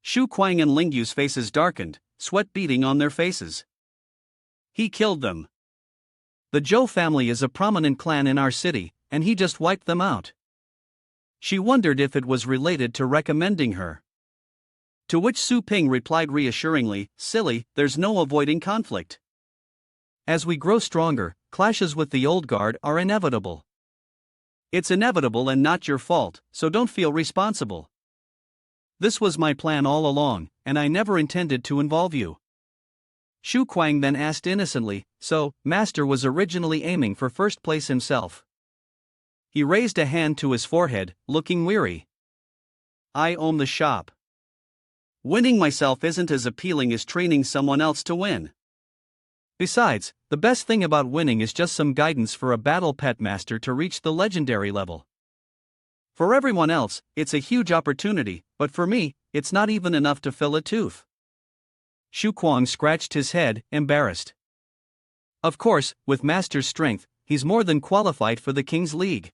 Speaker 1: Shu Kuang and Lingyu's faces darkened, sweat beading on their faces. He killed them. The Zhou family is a prominent clan in our city, and he just wiped them out. She wondered if it was related to recommending her. To which Su Ping replied reassuringly, Silly, there's no avoiding conflict. As we grow stronger, clashes with the old guard are inevitable.
Speaker 2: It's inevitable and not your fault, so don't feel responsible. This was my plan all along, and I never intended to involve you. Shu Kuang then asked innocently, so, Master was originally aiming for first place himself. He raised a hand to his forehead, looking weary. I own the shop. Winning myself isn't as appealing as training someone else to win. Besides, the best thing about winning is just some guidance for a battle pet master to reach the legendary level. For everyone else, it's a huge opportunity, but for me, it's not even enough to fill a tooth. Shu Kuang scratched his head, embarrassed. Of course, with Master's strength, he's more than qualified for the King's League.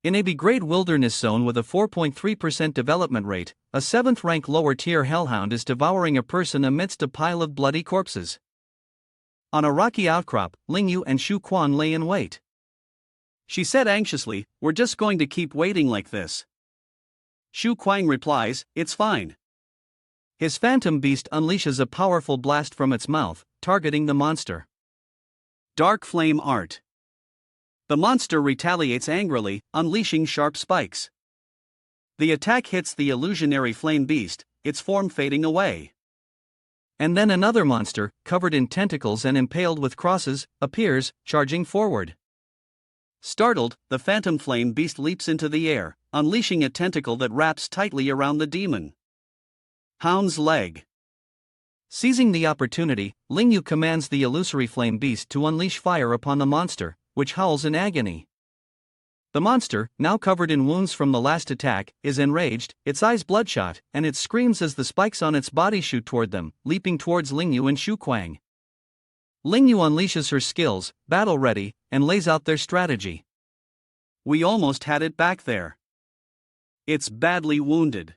Speaker 2: In a B-grade wilderness zone with a 4.3% development rate, a 7th-rank lower-tier hellhound is devouring a person amidst a pile of bloody corpses. On a rocky outcrop, Lingyu and Shu Kuang lay in wait. She said anxiously, we're just going to keep waiting like this. Shu Kuang replies, it's fine. His phantom beast unleashes a powerful blast from its mouth, targeting the monster. Dark Flame Art. The monster retaliates angrily, unleashing sharp spikes. The attack hits the illusionary flame beast, its form fading away. And then another monster, covered in tentacles and impaled with crosses, appears, charging forward. Startled, the phantom flame beast leaps into the air, unleashing a tentacle that wraps tightly around the demon. Hound's leg. Seizing the opportunity, Lingyu commands the illusory flame beast to unleash fire upon the monster, which howls in agony. The monster, now covered in wounds from the last attack, is enraged, its eyes bloodshot, and it screams as the spikes on its body shoot toward them, leaping towards Lingyu and Shu Kuang. Lingyu unleashes her skills, battle-ready, and lays out their strategy. We almost had it back there. It's badly wounded.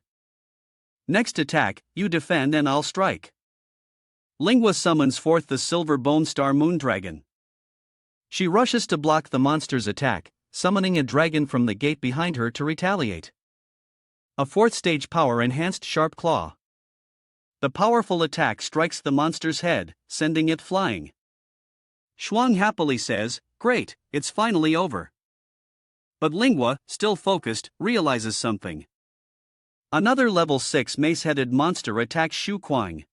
Speaker 2: Next attack, you defend and I'll strike. Lingua summons forth the Silver Bone Star Moondragon. She rushes to block the monster's attack, summoning a dragon from the gate behind her to retaliate. A 4th-stage power-enhanced Sharp Claw. The powerful attack strikes the monster's head, sending it flying. Shuang happily says, great, it's finally over. But Lingua, still focused, realizes something. Another level 6 mace-headed monster attacks Shu Kuang.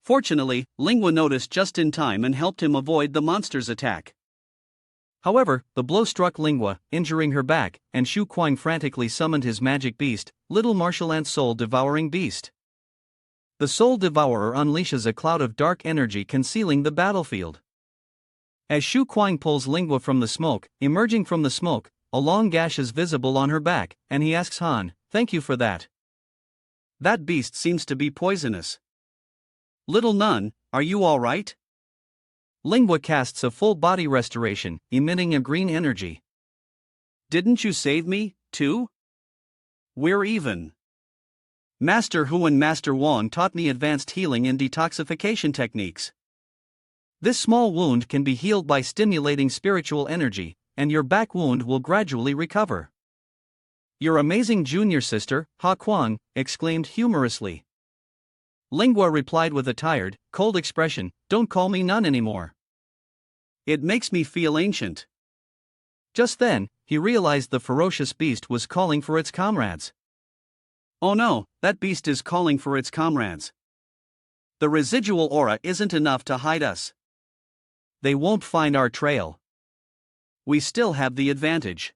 Speaker 2: Fortunately, Lingua noticed just in time and helped him avoid the monster's attack. However, the blow struck Lingua, injuring her back, and Shu Kuang frantically summoned his magic beast, Little Martial Ant Soul-Devouring Beast. The Soul Devourer unleashes a cloud of dark energy concealing the battlefield. As Shu Kuang pulls Lingua from the smoke, emerging from the smoke, a long gash is visible on her back, and he asks Han, thank you for that. That beast seems to be poisonous. Little nun, are you all right? Lingua casts a full body restoration, emitting a green energy. Didn't you save me, too? We're even. Master Hu and Master Wang taught me advanced healing and detoxification techniques. This small wound can be healed by stimulating spiritual energy, and your back wound will gradually recover. Your amazing junior sister, Ha Kuang, exclaimed humorously. Lingua replied with a tired, cold expression, don't call me nun anymore. It makes me feel ancient. Just then, he realized the ferocious beast was calling for its comrades. Oh no, that beast is calling for its comrades. The residual aura isn't enough to hide us. They won't find our trail. We still have the advantage.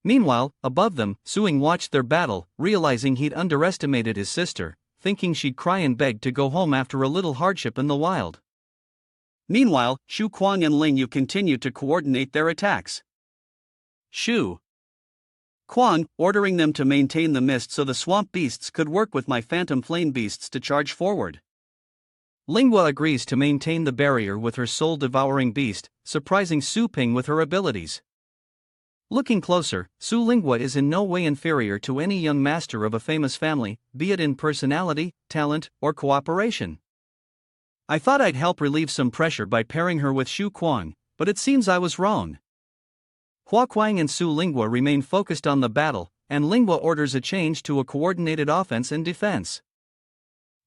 Speaker 2: Meanwhile, above them, Suing watched their battle, realizing he'd underestimated his sister, thinking she'd cry and beg to go home after a little hardship in the wild. Meanwhile, Shu Kuang and Lingyu continued to coordinate their attacks. Shu Kuang, ordering them to maintain the mist so the swamp beasts could work with my phantom flame beasts to charge forward. Lingua agrees to maintain the barrier with her soul-devouring beast, surprising Su Ping with her abilities. Looking closer, Su Lingua is in no way inferior to any young master of a famous family, be it in personality, talent, or cooperation. I thought I'd help relieve some pressure by pairing her with Shu Kuang, but it seems I was wrong. Hua Kuang and Su Lingua remain focused on the battle, and Lingua orders a change to a coordinated offense and defense.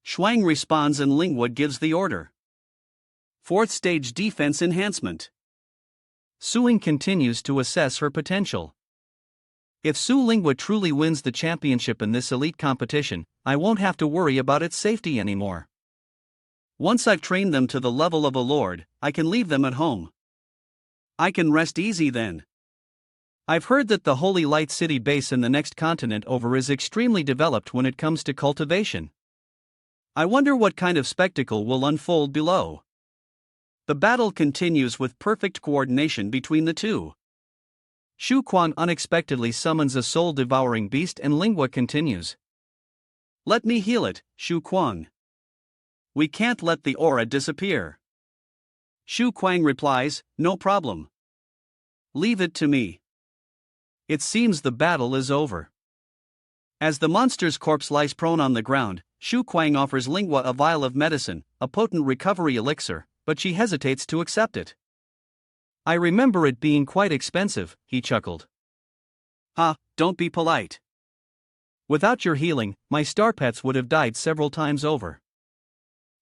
Speaker 2: Shuang responds and Lingua gives the order. 4th stage defense enhancement.
Speaker 1: Suing continues to assess her potential. If Su Lingua truly wins the championship in this elite competition, I won't have to worry about its safety anymore. Once I've trained them to the level of a lord, I can leave them at home. I can rest easy then. I've heard that the Holy Light City base in the next continent over is extremely developed when it comes to cultivation. I wonder what kind of spectacle will unfold below. The battle continues with perfect coordination between the two. Shu Quan unexpectedly summons a soul-devouring beast and Lingua continues. Let me heal it, Shu Quan. We can't let the aura disappear. Shu Quang replies, no problem. Leave it to me. It seems the battle is over. As the monster's corpse lies prone on the ground, Shu Quang offers Lingua a vial of medicine, a potent recovery elixir, but she hesitates to accept it. I remember it being quite expensive, he chuckled. Don't be polite. Without your healing, my star pets would have died several times over.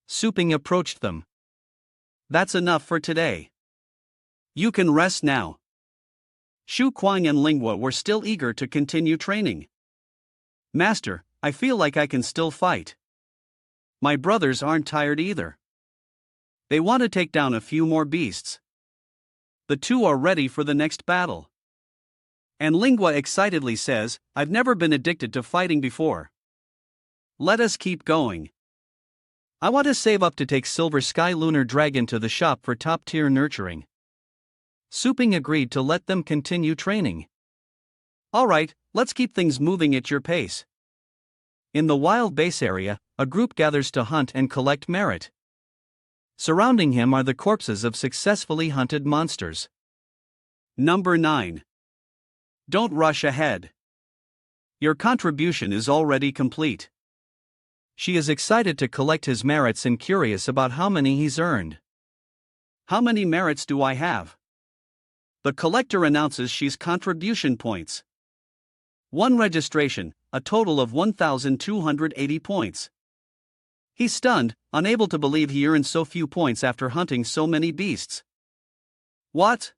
Speaker 1: Su Ping approached them. That's enough for today. You can rest now. Shu Quang and Lingua were still eager to continue training. Master, I feel like I can still fight. My brothers aren't tired either. They want to take down a few more beasts. The two are ready for the next battle. And Lingua excitedly says, I've never been addicted to fighting before. Let us keep going. I want to save up to take Silver Sky Lunar Dragon to the shop for top-tier nurturing. Su Ping agreed to let them continue training. Alright, let's keep things moving at your pace. In the wild base area, a group gathers to hunt and collect merit. Surrounding him are the corpses of successfully hunted monsters. Number 9. Don't rush ahead. Your contribution is already complete. She is excited to collect his merits and curious about how many he's earned. How many merits do I have? The collector announces she's contribution points. 1 registration, a total of 1,280 points. He's stunned, unable to believe he earned so few points after hunting so many beasts. What?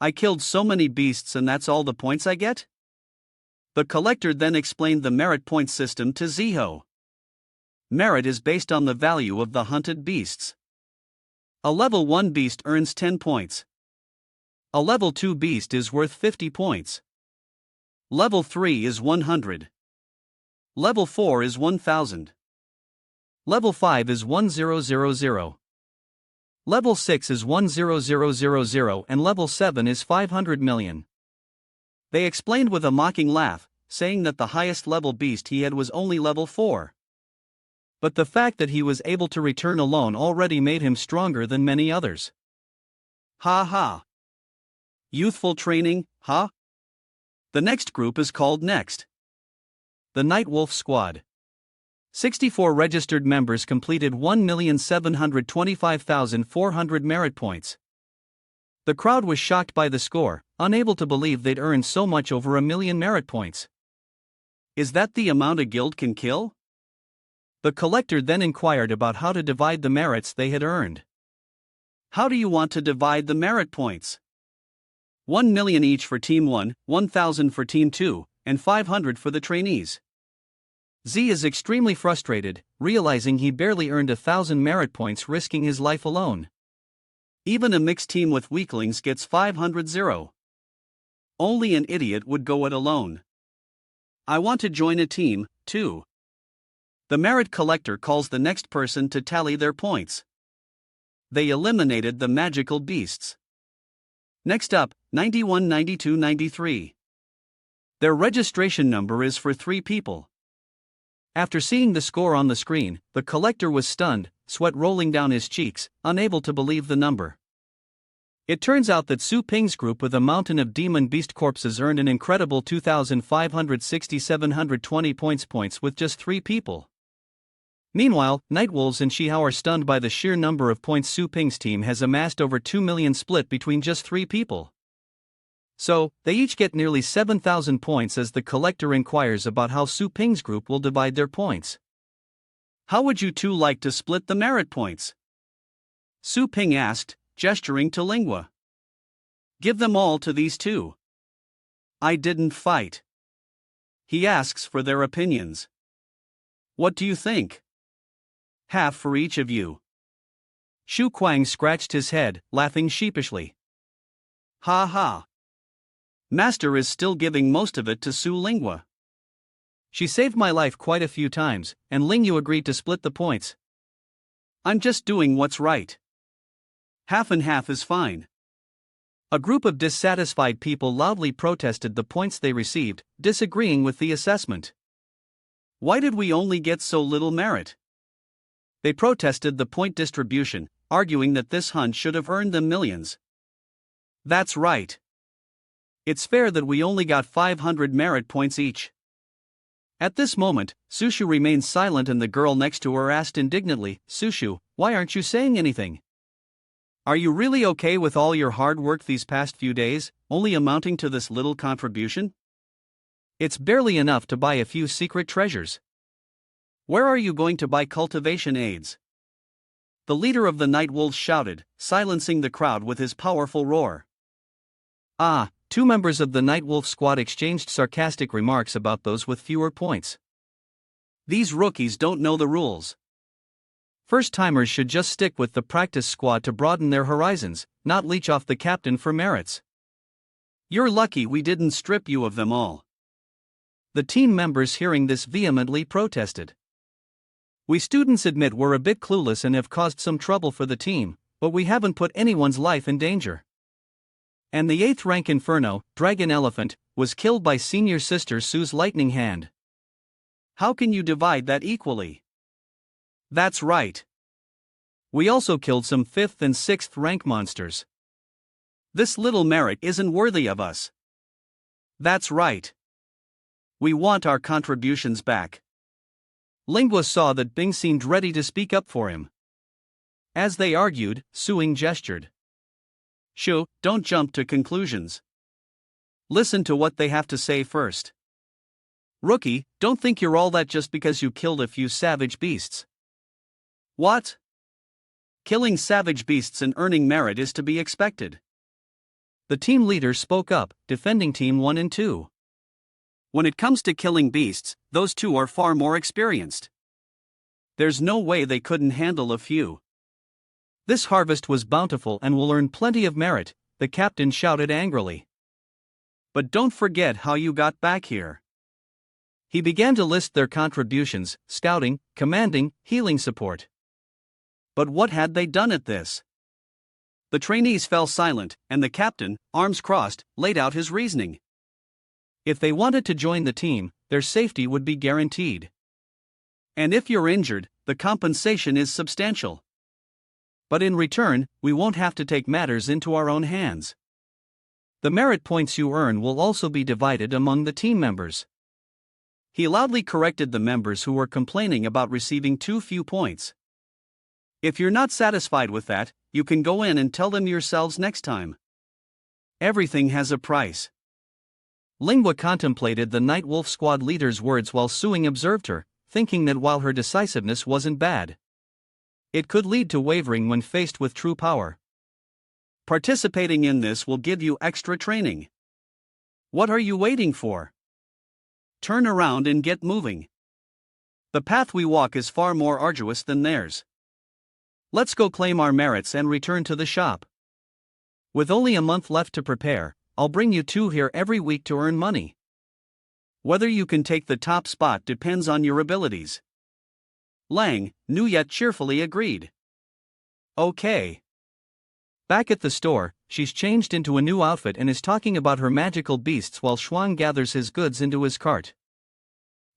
Speaker 1: I killed so many beasts and that's all the points I get? The collector then explained the merit point system to Ziho. Merit is based on the value of the hunted beasts. A level 1 beast earns 10 points. A level 2 beast is worth 50 points. Level 3 is 100. Level 4 is 1000. Level 5 is 1000. Level 6 is 10000 and level 7 is 500 million. They explained with a mocking laugh, saying that the highest level beast he had was only level 4. But the fact that he was able to return alone already made him stronger than many others. Ha ha. Youthful training, huh? The next group is called Next. The Night Wolf Squad. 64 registered members completed 1,725,400 merit points. The crowd was shocked by the score, unable to believe they'd earned so much over 1,000,000 merit points. Is that the amount a guild can kill? The collector then inquired about how to divide the merits they had earned. How do you want to divide the merit points? 1 million each for Team 1, 1,000 for Team 2, and 500 for the trainees. Z is extremely frustrated, realizing he barely earned 1,000 merit points risking his life alone. Even a mixed team with weaklings gets 500. Only an idiot would go it alone. I want to join a team, too. The merit collector calls the next person to tally their points. They eliminated the magical beasts. Next up, 91, 92, 93. Their registration number is for 3 people. After seeing the score on the screen, the collector was stunned, sweat rolling down his cheeks, unable to believe the number. It turns out that Su Ping's group with a mountain of demon beast corpses earned an incredible 2,560,720 points with just 3 people. Meanwhile, Nightwolves and Shihao are stunned by the sheer number of points Su Ping's team has amassed, over 2 million split between just 3 people. So, they each get nearly 7,000 points as the collector inquires about how Su Ping's group will divide their points. How would you two like to split the merit points? Su Ping asked, gesturing to Lingua.
Speaker 2: Give them all to these two. I didn't fight. He asks for their opinions. What do you think? Half for each of you.
Speaker 1: Shu Kuang scratched his head, laughing sheepishly.
Speaker 2: Ha ha. Master is still giving most of it to Su Lingua.
Speaker 1: She saved my life quite a few times, and Lingyu agreed to split the points.
Speaker 2: I'm just doing what's right. Half and half is fine.
Speaker 1: A group of dissatisfied people loudly protested the points they received, disagreeing with the assessment.
Speaker 2: Why did we only get so little merit? They protested the point distribution, arguing that this hunt should have earned them millions. That's right. It's fair that we only got 500 merit points each.
Speaker 1: At this moment, Sushu remained silent and the girl next to her asked indignantly, Sushu, why aren't you saying anything? Are you really okay with all your hard work these past few days, only amounting to this little contribution? It's barely enough to buy a few secret treasures.
Speaker 2: Where are you going to buy cultivation aids? The leader of the Night Wolves shouted, silencing the crowd with his powerful roar.
Speaker 1: Two members of the Night Wolf squad exchanged sarcastic remarks about those with fewer points.
Speaker 2: These rookies don't know the rules.
Speaker 1: First-timers should just stick with the practice squad to broaden their horizons, not leech off the captain for merits.
Speaker 2: You're lucky we didn't strip you of them all.
Speaker 1: The team members hearing this vehemently protested. We students admit we're a bit clueless and have caused some trouble for the team, but we haven't put anyone's life in danger. And the 8th rank Inferno, Dragon Elephant, was killed by senior sister Sue's lightning hand.
Speaker 2: How can you divide that equally?
Speaker 1: That's right. We also killed some 5th and 6th rank monsters.
Speaker 2: This little merit isn't worthy of us.
Speaker 1: That's right.
Speaker 2: We want our contributions back.
Speaker 1: Lingua saw that Bing seemed ready to speak up for him. As they argued, Suing gestured.
Speaker 2: Shu, don't jump to conclusions. Listen to what they have to say first.
Speaker 1: Rookie, don't think you're all that just because you killed a few savage beasts.
Speaker 2: What? Killing savage beasts and earning merit is to be expected.
Speaker 1: The team leader spoke up, defending Team 1 and 2.
Speaker 2: When it comes to killing beasts, those two are far more experienced. There's no way they couldn't handle a few.
Speaker 1: This harvest was bountiful and will earn plenty of merit, the captain shouted angrily.
Speaker 2: But don't forget how you got back here.
Speaker 1: He began to list their contributions: scouting, commanding, healing support.
Speaker 2: But what had they done at this? The trainees fell silent, and the captain, arms crossed, laid out his reasoning.
Speaker 1: If they wanted to join the team, their safety would be guaranteed.
Speaker 2: And if you're injured, the compensation is substantial.
Speaker 1: But in return, we won't have to take matters into our own hands. The merit points you earn will also be divided among the team members.
Speaker 2: He loudly corrected the members who were complaining about receiving too few points. If you're not satisfied with that, you can go in and tell them yourselves next time. Everything has a price.
Speaker 1: Lingua contemplated the Night Wolf squad leader's words while Suing observed her, thinking that while her decisiveness wasn't bad, it could lead to wavering when faced with true power.
Speaker 2: Participating in this will give you extra training. What are you waiting for? Turn around and get moving. The path we walk is far more arduous than theirs.
Speaker 1: Let's go claim our merits and return to the shop. With only a month left to prepare, I'll bring you two here every week to earn money.
Speaker 2: Whether you can take the top spot depends on your abilities. Lang, new yet cheerfully agreed.
Speaker 1: Okay. Back at the store, she's changed into a new outfit and is talking about her magical beasts while Shuang gathers his goods into his cart.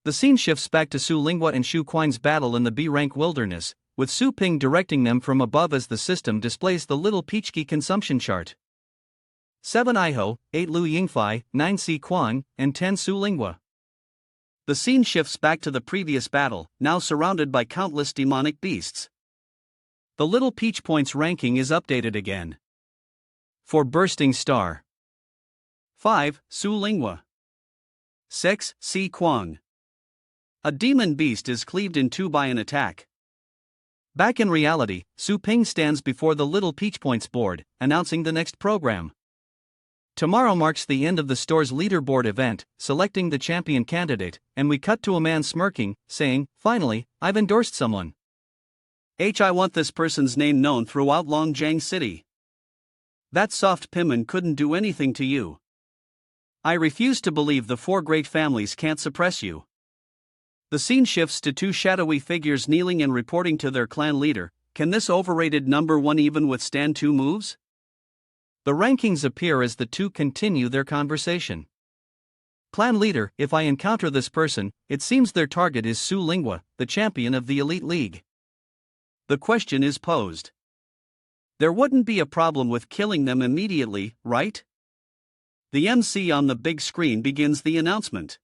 Speaker 1: The scene shifts back to Su Lingua and Shu Kuang's battle in the B-rank wilderness, with Su Ping directing them from above as the system displays the little Peachki consumption chart. 7 Iho, 8 Lu Yingfei, 9 Si Kuang, and 10 Su Lingua.
Speaker 2: The scene shifts back to the previous battle, now surrounded by countless demonic beasts.
Speaker 1: The little peach points ranking is updated again. For Bursting Star:
Speaker 2: 5, Su Lingua. 6, Si Kuang. A demon beast is cleaved in two by an attack.
Speaker 1: Back in reality, Su Ping stands before the little peach points board, announcing the next program. Tomorrow marks the end of the store's leaderboard event, selecting the champion candidate, and we cut to a man smirking, saying, "Finally, I've endorsed someone.
Speaker 2: I want this person's name known throughout Longjiang City. That soft Piman couldn't do anything to you. I refuse to believe the four great families can't suppress you." The scene shifts to two shadowy figures kneeling and reporting to their clan leader. Can this overrated number one even withstand two moves?
Speaker 1: The rankings appear as the two continue their conversation. Clan leader, if I encounter this person, it seems their target is Su Lingua, the champion of the Elite League.
Speaker 2: The question is posed. There wouldn't be a problem with killing them immediately, right? The MC on the big screen begins the announcement.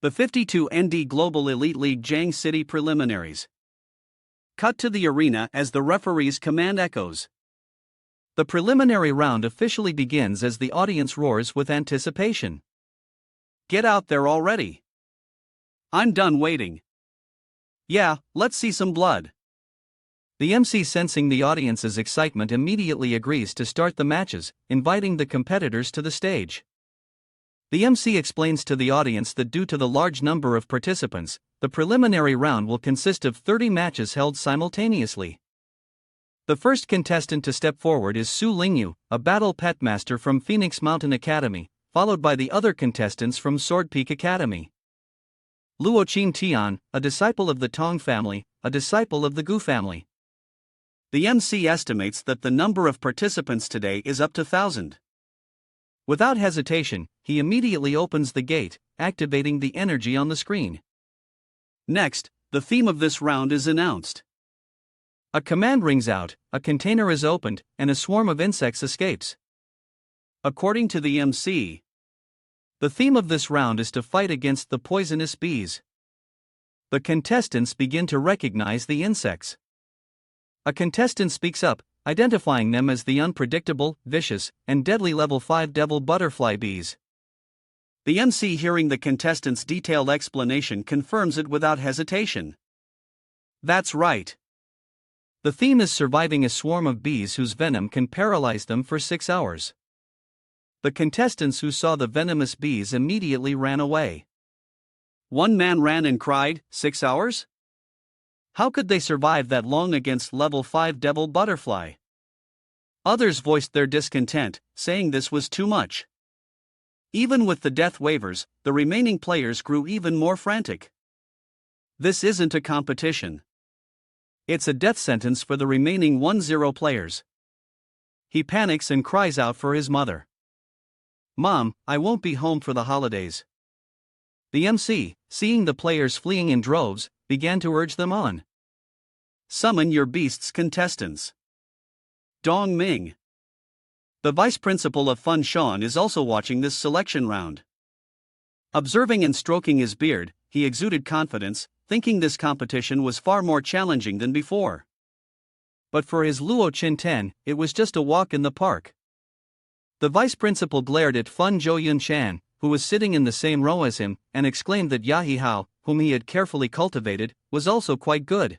Speaker 2: The 52ND Global Elite League Jiang City Preliminaries. Cut to the arena as the referee's command echoes.
Speaker 1: The preliminary round officially begins as the audience roars with anticipation.
Speaker 2: Get out there already. I'm done waiting. Yeah, let's see some blood.
Speaker 1: The MC, sensing the audience's excitement, immediately agrees to start the matches, inviting the competitors to the stage. The MC explains to the audience that due to the large number of participants, the preliminary round will consist of 30 matches held simultaneously. The first contestant to step forward is Su Lingyu, a battle pet master from Phoenix Mountain Academy, followed by the other contestants from Sword Peak Academy. Luo Qin Tian, a disciple of the Tong family, a disciple of the Gu family.
Speaker 2: The MC estimates that the number of participants today is up to 1,000.
Speaker 1: Without hesitation, he immediately opens the gate, activating the energy on the screen.
Speaker 2: Next, the theme of this round is announced.
Speaker 1: A command rings out, a container is opened, and a swarm of insects escapes.
Speaker 2: According to the MC,
Speaker 1: the theme of this round is to fight against the poisonous bees. The contestants begin to recognize the insects. A contestant speaks up, identifying them as the unpredictable, vicious, and deadly level 5 devil butterfly bees.
Speaker 2: The MC, hearing the contestants' detailed explanation, confirms it without hesitation. That's right.
Speaker 1: The theme is surviving a swarm of bees whose venom can paralyze them for 6 hours. The contestants who saw the venomous bees immediately ran away.
Speaker 2: One man ran and cried, 6 hours? How could they survive that long against level 5 devil butterfly? Others voiced their discontent, saying this was too much. Even with the death waivers, the remaining players grew even more frantic. This isn't a competition. It's a death sentence for the remaining 1-0 players. He panics and cries out for his mother. "Mom, I won't be home for the holidays." The MC, seeing the players fleeing in droves, began to urge them on. "Summon your beasts, contestants." Dong Ming, the vice principal of Fun Shan, is also watching this selection round. Observing and stroking his beard, he exuded confidence, thinking this competition was far more challenging than before. But for his Luo Qinten, it was just a walk in the park. The vice principal glared at Fun Zhou Chan, who was sitting in the same row as him, and exclaimed that Yahi Hao, whom he had carefully cultivated, was also quite good.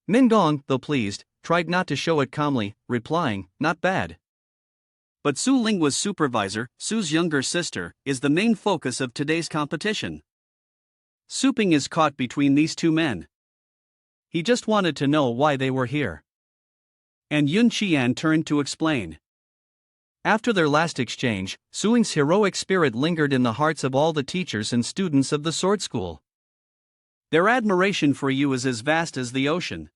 Speaker 2: Min Gong, though pleased, tried not to show it calmly, replying, "Not bad." But Su Lingwa's supervisor, Su's younger sister, is the main focus of today's competition. Su Ping is caught between these two men. He just wanted to know why they were here. And Yun Qian turned to explain. After their last exchange, Suing's heroic spirit lingered in the hearts of all the teachers and students of the sword school. Their admiration for you is as vast as the ocean.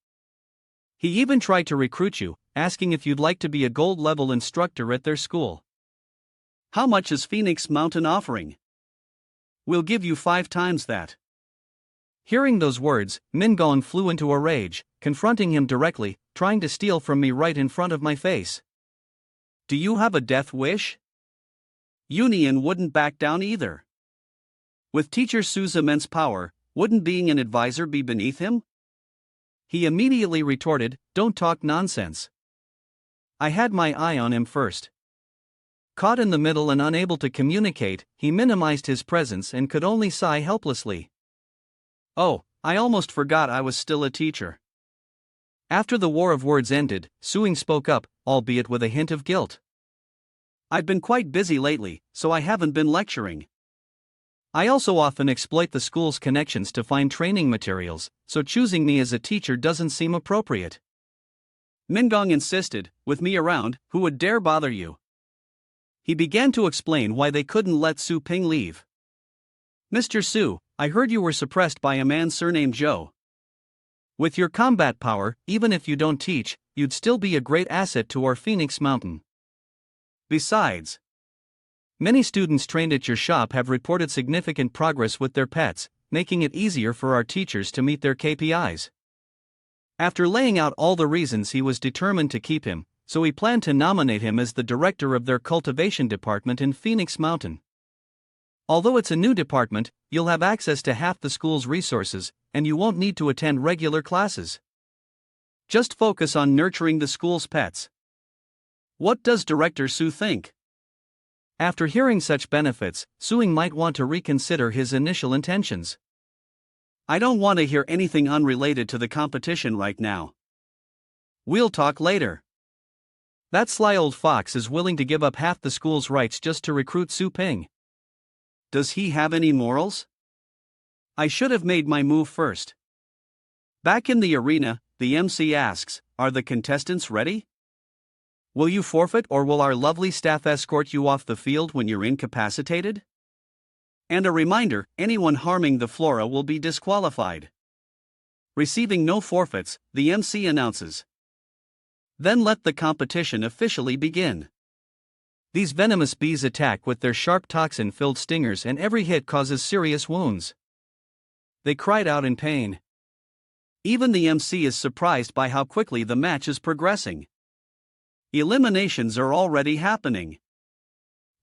Speaker 2: He even tried to recruit you, asking if you'd like to be a gold-level instructor at their school. How much is Phoenix Mountain offering? We'll give you 5 times that. Hearing those words, Min Gong flew into a rage, confronting him directly, trying to steal from me right in front of my face. Do you have a death wish? Union wouldn't back down either. With Teacher Su's immense power, wouldn't being an advisor be beneath him? He immediately retorted, "Don't talk nonsense." I had my eye on him first. Caught in the middle and unable to communicate, he minimized his presence and could only sigh helplessly. Oh, I almost forgot I was still a teacher. After the war of words ended, Suing spoke up, albeit with a hint of guilt. I've been quite busy lately, so I haven't been lecturing.
Speaker 1: I also often exploit the school's connections to find training materials, so choosing me as a teacher doesn't seem appropriate.
Speaker 2: Mingong insisted, with me around, who would dare bother you? He began to explain why they couldn't let Su Ping leave. Mr. Su, I heard you were suppressed by a man surnamed Zhou.
Speaker 1: With your combat power, even if you don't teach, you'd still be a great asset to our Phoenix Mountain.
Speaker 2: Besides,
Speaker 1: many students trained at your shop have reported significant progress with their pets, making it easier for our teachers to meet their KPIs. After laying out all the reasons he was determined to keep him, so he planned to nominate him as the director of their cultivation department in Phoenix Mountain. Although it's a new department, you'll have access to half the school's resources, and you won't need to attend regular classes. Just focus on nurturing the school's pets. What does Director Su think? After hearing such benefits, Suing might want to reconsider his initial intentions.
Speaker 2: I don't want to hear anything unrelated to the competition right now. We'll talk later.
Speaker 1: That sly old fox is willing to give up half the school's rights just to recruit Su Ping.
Speaker 2: Does he have any morals? I should have made my move first. Back in the arena, the MC asks, are the contestants ready? Will you forfeit or will our lovely staff escort you off the field when you're incapacitated? And a reminder, anyone harming the flora will be disqualified. Receiving no forfeits, the MC announces. Then let the competition officially begin.
Speaker 1: These venomous bees attack with their sharp toxin-filled stingers and every hit causes serious wounds. They cried out in pain.
Speaker 2: Even the MC is surprised by how quickly the match is progressing. Eliminations are already happening.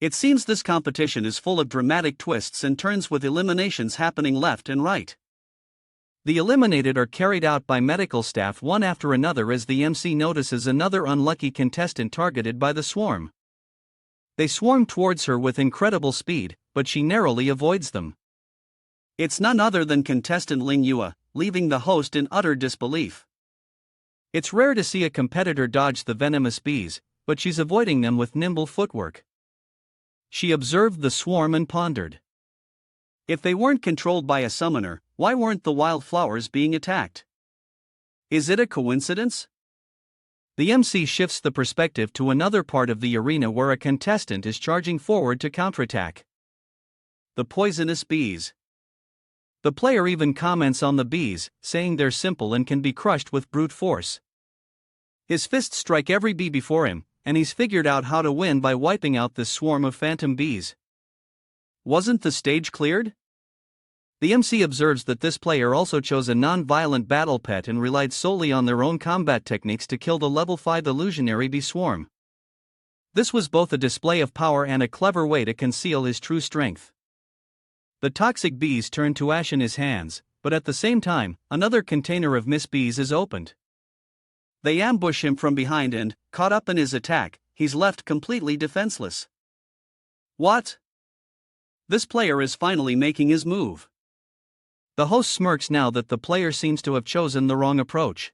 Speaker 2: It seems this competition is full of dramatic twists and turns with eliminations happening left and right.
Speaker 1: The eliminated are carried out by medical staff one after another as the MC notices another unlucky contestant targeted by the swarm. They swarm towards her with incredible speed, but she narrowly avoids them.
Speaker 2: It's none other than contestant Ling Yue, leaving the host in utter disbelief.
Speaker 1: It's rare to see a competitor dodge the venomous bees, but she's avoiding them with nimble footwork. She observed the swarm and pondered.
Speaker 2: If they weren't controlled by a summoner, why weren't the wildflowers being attacked? Is it a coincidence?
Speaker 1: The MC shifts the perspective to another part of the arena where a contestant is charging forward to counterattack.
Speaker 2: The poisonous bees.
Speaker 1: The player even comments on the bees, saying they're simple and can be crushed with brute force. His fists strike every bee before him, and he's figured out how to win by wiping out this swarm of phantom bees.
Speaker 2: Wasn't the stage cleared?
Speaker 1: The MC observes that this player also chose a non-violent battle pet and relied solely on their own combat techniques to kill the level 5 illusionary bee swarm. This was both a display of power and a clever way to conceal his true strength. The toxic bees turn to ash in his hands, but at the same time, another container of Miss Bees is opened.
Speaker 2: They ambush him from behind and, caught up in his attack, he's left completely defenseless. What? This player is finally making his move.
Speaker 1: The host smirks now that the player seems to have chosen the wrong approach.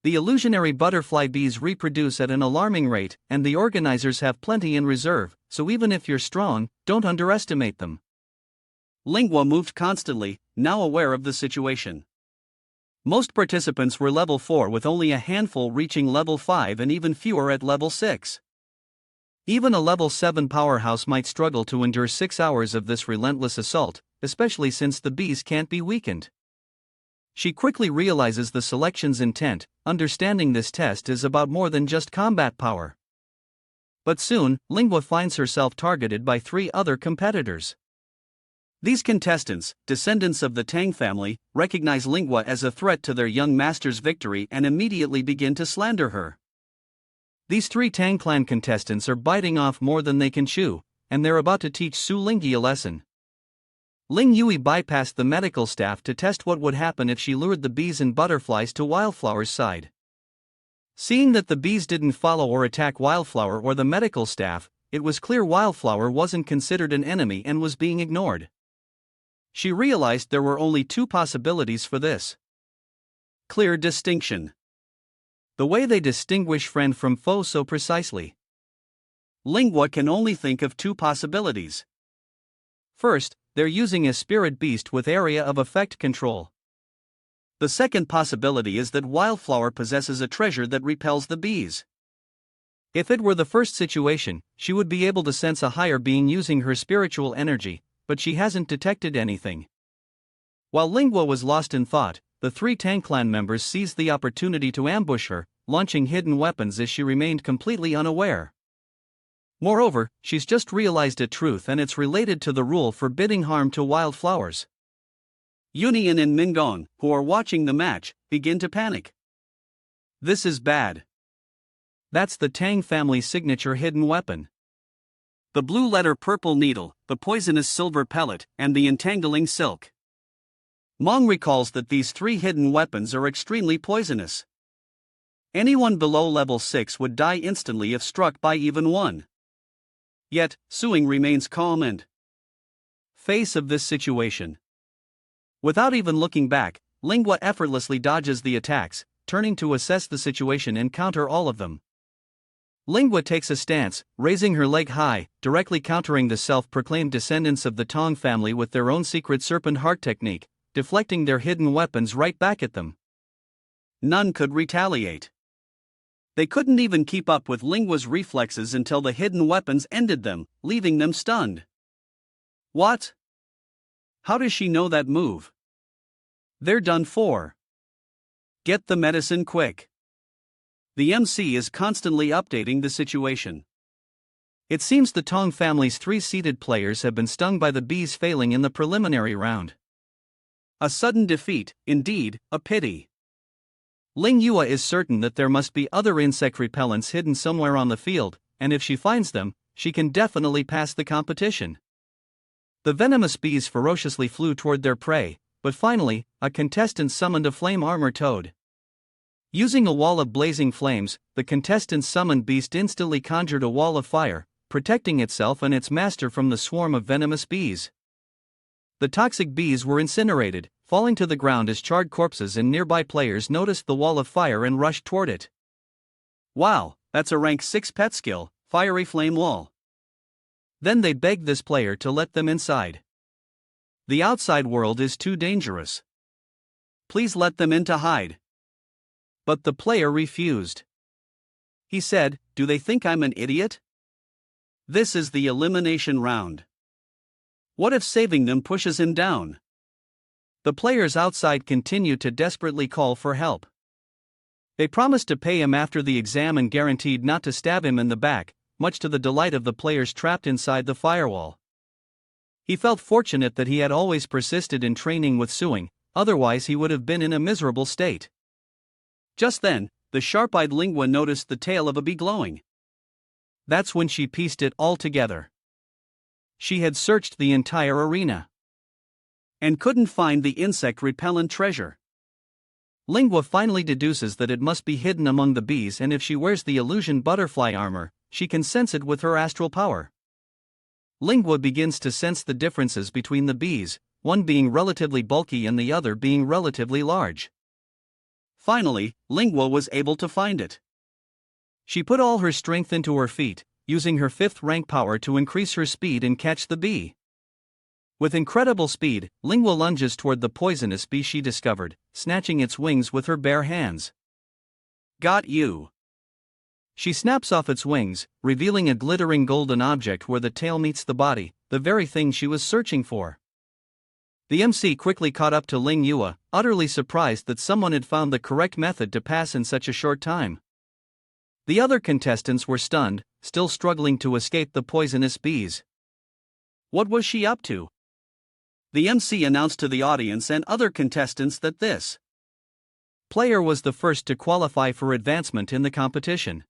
Speaker 1: The illusionary butterfly bees reproduce at an alarming rate, and the organizers have plenty in reserve, so even if you're strong, don't underestimate them.
Speaker 2: Lingua moved constantly, now aware of the situation. Most participants were level 4 with only a handful reaching level 5 and even fewer at level 6. Even a level 7 powerhouse might struggle to endure 6 hours of this relentless assault, especially since the bees can't be weakened. She quickly realizes the selection's intent, understanding this test is about more than just combat power. But soon, Lingua finds herself targeted by 3 other competitors. These contestants, descendants of the Tang family, recognize Lingua as a threat to their young master's victory and immediately begin to slander her. These 3 Tang clan contestants are biting off more than they can chew, and they're about to teach Su Lingyi a lesson. Ling Yui bypassed the medical staff to test what would happen if she lured the bees and butterflies to Wildflower's side. Seeing that the bees didn't follow or attack Wildflower or the medical staff, it was clear Wildflower wasn't considered an enemy and was being ignored. She realized there were only 2 possibilities for this. Clear distinction. The way they distinguish friend from foe so precisely. Lingua can only think of two possibilities.
Speaker 1: First, they're using a spirit beast with area of effect control.
Speaker 2: The second possibility is that Wildflower possesses a treasure that repels the bees.
Speaker 1: If it were the first situation, she would be able to sense a higher being using her spiritual energy, but she hasn't detected anything. While Lingua was lost in thought, the three Tang clan members seized the opportunity to ambush her, launching hidden weapons as she remained completely unaware. Moreover, she's just realized a truth, and it's related to the rule forbidding harm to wildflowers.
Speaker 2: Yunian and Mingong, who are watching the match, begin to panic. This is bad.
Speaker 1: That's the Tang family's signature hidden weapon.
Speaker 2: The blue letter purple needle, the poisonous silver pellet, and the entangling silk. Mong recalls that these three hidden weapons are extremely poisonous. Anyone below level 6 would die instantly if struck by even one. Yet, Suing remains calm and face of this situation. Without even looking back, Lingua effortlessly dodges the attacks, turning to assess the situation and counter all of them. Lingua takes a stance, raising her leg high, directly countering the self-proclaimed descendants of the Tong family with their own secret serpent heart technique, deflecting their hidden weapons right back at them. None could retaliate. They couldn't even keep up with Lingua's reflexes until the hidden weapons ended them, leaving them stunned. What? How does she know that move? They're done for. Get the medicine quick. The MC is constantly updating the situation.
Speaker 1: It seems the Tong family's three seeded players have been stung by the bees, failing in the preliminary round.
Speaker 2: A sudden defeat, indeed, a pity.
Speaker 1: Ling Yua is certain that there must be other insect repellents hidden somewhere on the field, and if she finds them, she can definitely pass the competition. The venomous bees ferociously flew toward their prey, but finally, a contestant summoned a flame armor toad. Using a wall of blazing flames, the contestant's summoned beast instantly conjured a wall of fire, protecting itself and its master from the swarm of venomous bees. The toxic bees were incinerated, falling to the ground as charred corpses, and nearby players noticed the wall of fire and rushed toward it.
Speaker 2: Wow, that's a rank 6 pet skill, fiery flame wall.
Speaker 1: Then they begged this player to let them inside. The outside world is too dangerous.
Speaker 2: Please let them in to hide.
Speaker 1: But the player refused.
Speaker 2: He said, "Do they think I'm an idiot? This is the elimination round. What if saving them pushes him down?"
Speaker 1: The players outside continued to desperately call for help. They promised to pay him after the exam and guaranteed not to stab him in the back, much to the delight of the players trapped inside the firewall. He felt fortunate that he had always persisted in training with Suing, otherwise he would have been in a miserable state.
Speaker 2: Just then, the sharp-eyed Lingua noticed the tail of a bee glowing.
Speaker 1: That's when she pieced it all together. She had searched the entire arena
Speaker 2: and couldn't find the insect repellent treasure.
Speaker 1: Lingua finally deduces that it must be hidden among the bees, and if she wears the illusion butterfly armor, she can sense it with her astral power. Lingua begins to sense the differences between the bees, one being relatively bulky and the other being relatively large.
Speaker 2: Finally, Lingua was able to find it.
Speaker 1: She put all her strength into her feet, using her 5th rank power to increase her speed and catch the bee. With incredible speed, Lingua lunges toward the poisonous bee she discovered, snatching its wings with her bare hands.
Speaker 2: Got you.
Speaker 1: She snaps off its wings, revealing a glittering golden object where the tail meets the body, the very thing she was searching for. The MC quickly caught up to Ling Yua, utterly surprised that someone had found the correct method to pass in such a short time. The other contestants were stunned, still struggling to escape the poisonous bees.
Speaker 2: What was she up to? The MC announced to the audience and other contestants that this
Speaker 1: player was the first to qualify for advancement in the competition.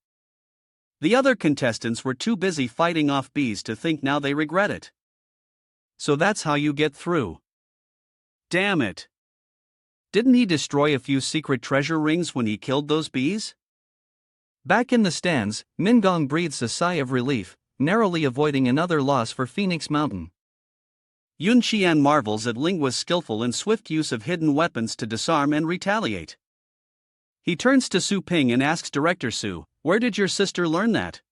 Speaker 2: The other contestants were too busy fighting off bees to think now they regret it.
Speaker 1: So that's how you get through.
Speaker 2: Damn it.
Speaker 1: Didn't he destroy a few secret treasure rings when he killed those bees? Back in the stands, Mingong breathes a sigh of relief, narrowly avoiding another loss for Phoenix Mountain.
Speaker 2: Yun Xian marvels at Lingua's skillful and swift use of hidden weapons to disarm and retaliate. He turns to Su Ping and asks Director Su, "Where did your sister learn that?"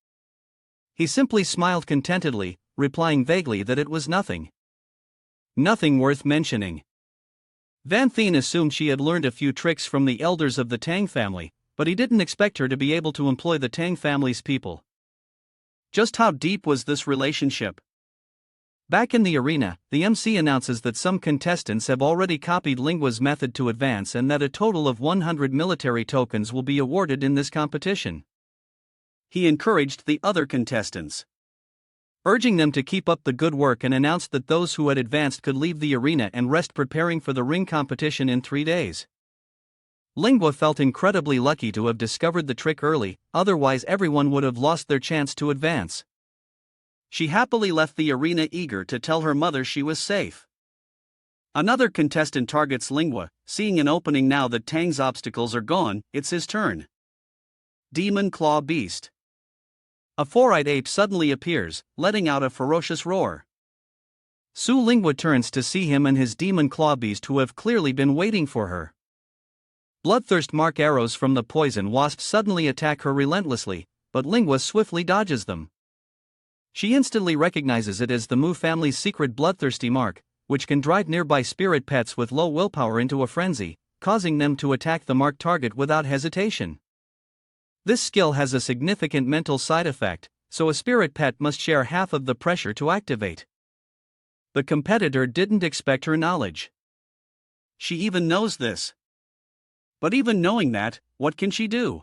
Speaker 1: He simply smiled contentedly, replying vaguely that it was nothing. Nothing worth mentioning. Van Thien assumed she had learned a few tricks from the elders of the Tang family, but he didn't expect her to be able to employ the Tang family's people. Just how deep was this relationship? Back in the arena, the MC announces that some contestants have already copied Linghua's method to advance and that a total of 100 military tokens will be awarded in this competition.
Speaker 2: He encouraged the other contestants,
Speaker 1: urging them to keep up the good work, and announced that those who had advanced could leave the arena and rest preparing for the ring competition in 3 days. Linghua felt incredibly lucky to have discovered the trick early, otherwise everyone would have lost their chance to advance.
Speaker 2: She happily left the arena, eager to tell her mother she was safe. Another contestant targets Linghua, seeing an opening now that Tang's obstacles are gone. It's his turn. Demon Claw Beast.
Speaker 1: A four-eyed ape suddenly appears, letting out a ferocious roar. Su Linghua turns to see him and his demon claw beast, who have clearly been waiting for her. Bloodthirst mark arrows from the poison wasp suddenly attack her relentlessly, but Linghua swiftly dodges them. She instantly recognizes it as the Mu family's secret bloodthirsty mark, which can drive nearby spirit pets with low willpower into a frenzy, causing them to attack the marked target without hesitation. This skill has a significant mental side effect, so a spirit pet must share half of the pressure to activate. The competitor didn't expect her knowledge.
Speaker 2: She even knows this. But even knowing that, what can she do?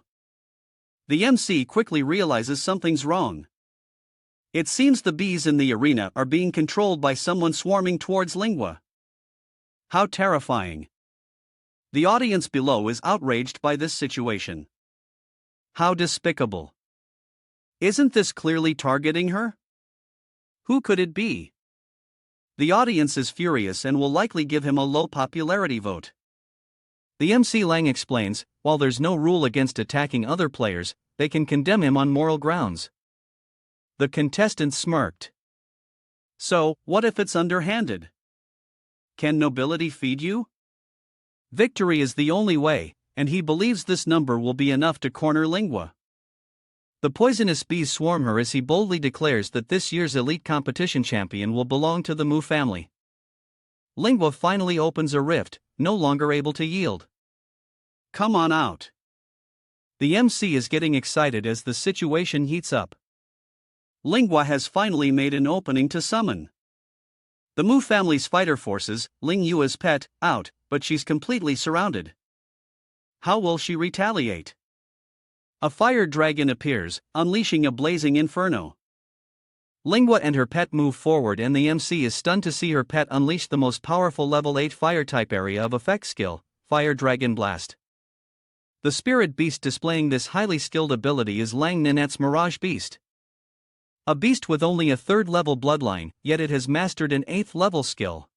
Speaker 2: The MC quickly realizes something's wrong. It seems the bees in the arena are being controlled by someone swarming towards Linghua. How terrifying. The audience below is outraged by this situation. How despicable. Isn't this clearly targeting her? Who could it be? The audience is furious and will likely give him a low popularity vote.
Speaker 1: The MC Lang explains, while there's no rule against attacking other players, they can condemn him on moral grounds. The contestants smirked.
Speaker 2: So, what if it's underhanded? Can nobility feed you?
Speaker 1: Victory is the only way, and he believes this number will be enough to corner Linghua. The poisonous bees swarm her as he boldly declares that this year's elite competition champion will belong to the Mu family. Linghua finally opens a rift, no longer able to yield.
Speaker 2: Come on out.
Speaker 1: The MC is getting excited as the situation heats up.
Speaker 2: Linghua has finally made an opening to summon the Mu family's fighter forces, Ling Yua's pet, out, but she's completely surrounded. How will she retaliate? A fire dragon appears, unleashing a blazing inferno.
Speaker 1: Linghua and her pet move forward, and the MC is stunned to see her pet unleash the most powerful level 8 fire type area of effect skill, Fire Dragon Blast. The spirit beast displaying this highly skilled ability is Lang Ninette's Mirage Beast. A beast with only a 3rd level bloodline, yet it has mastered an 8th level skill.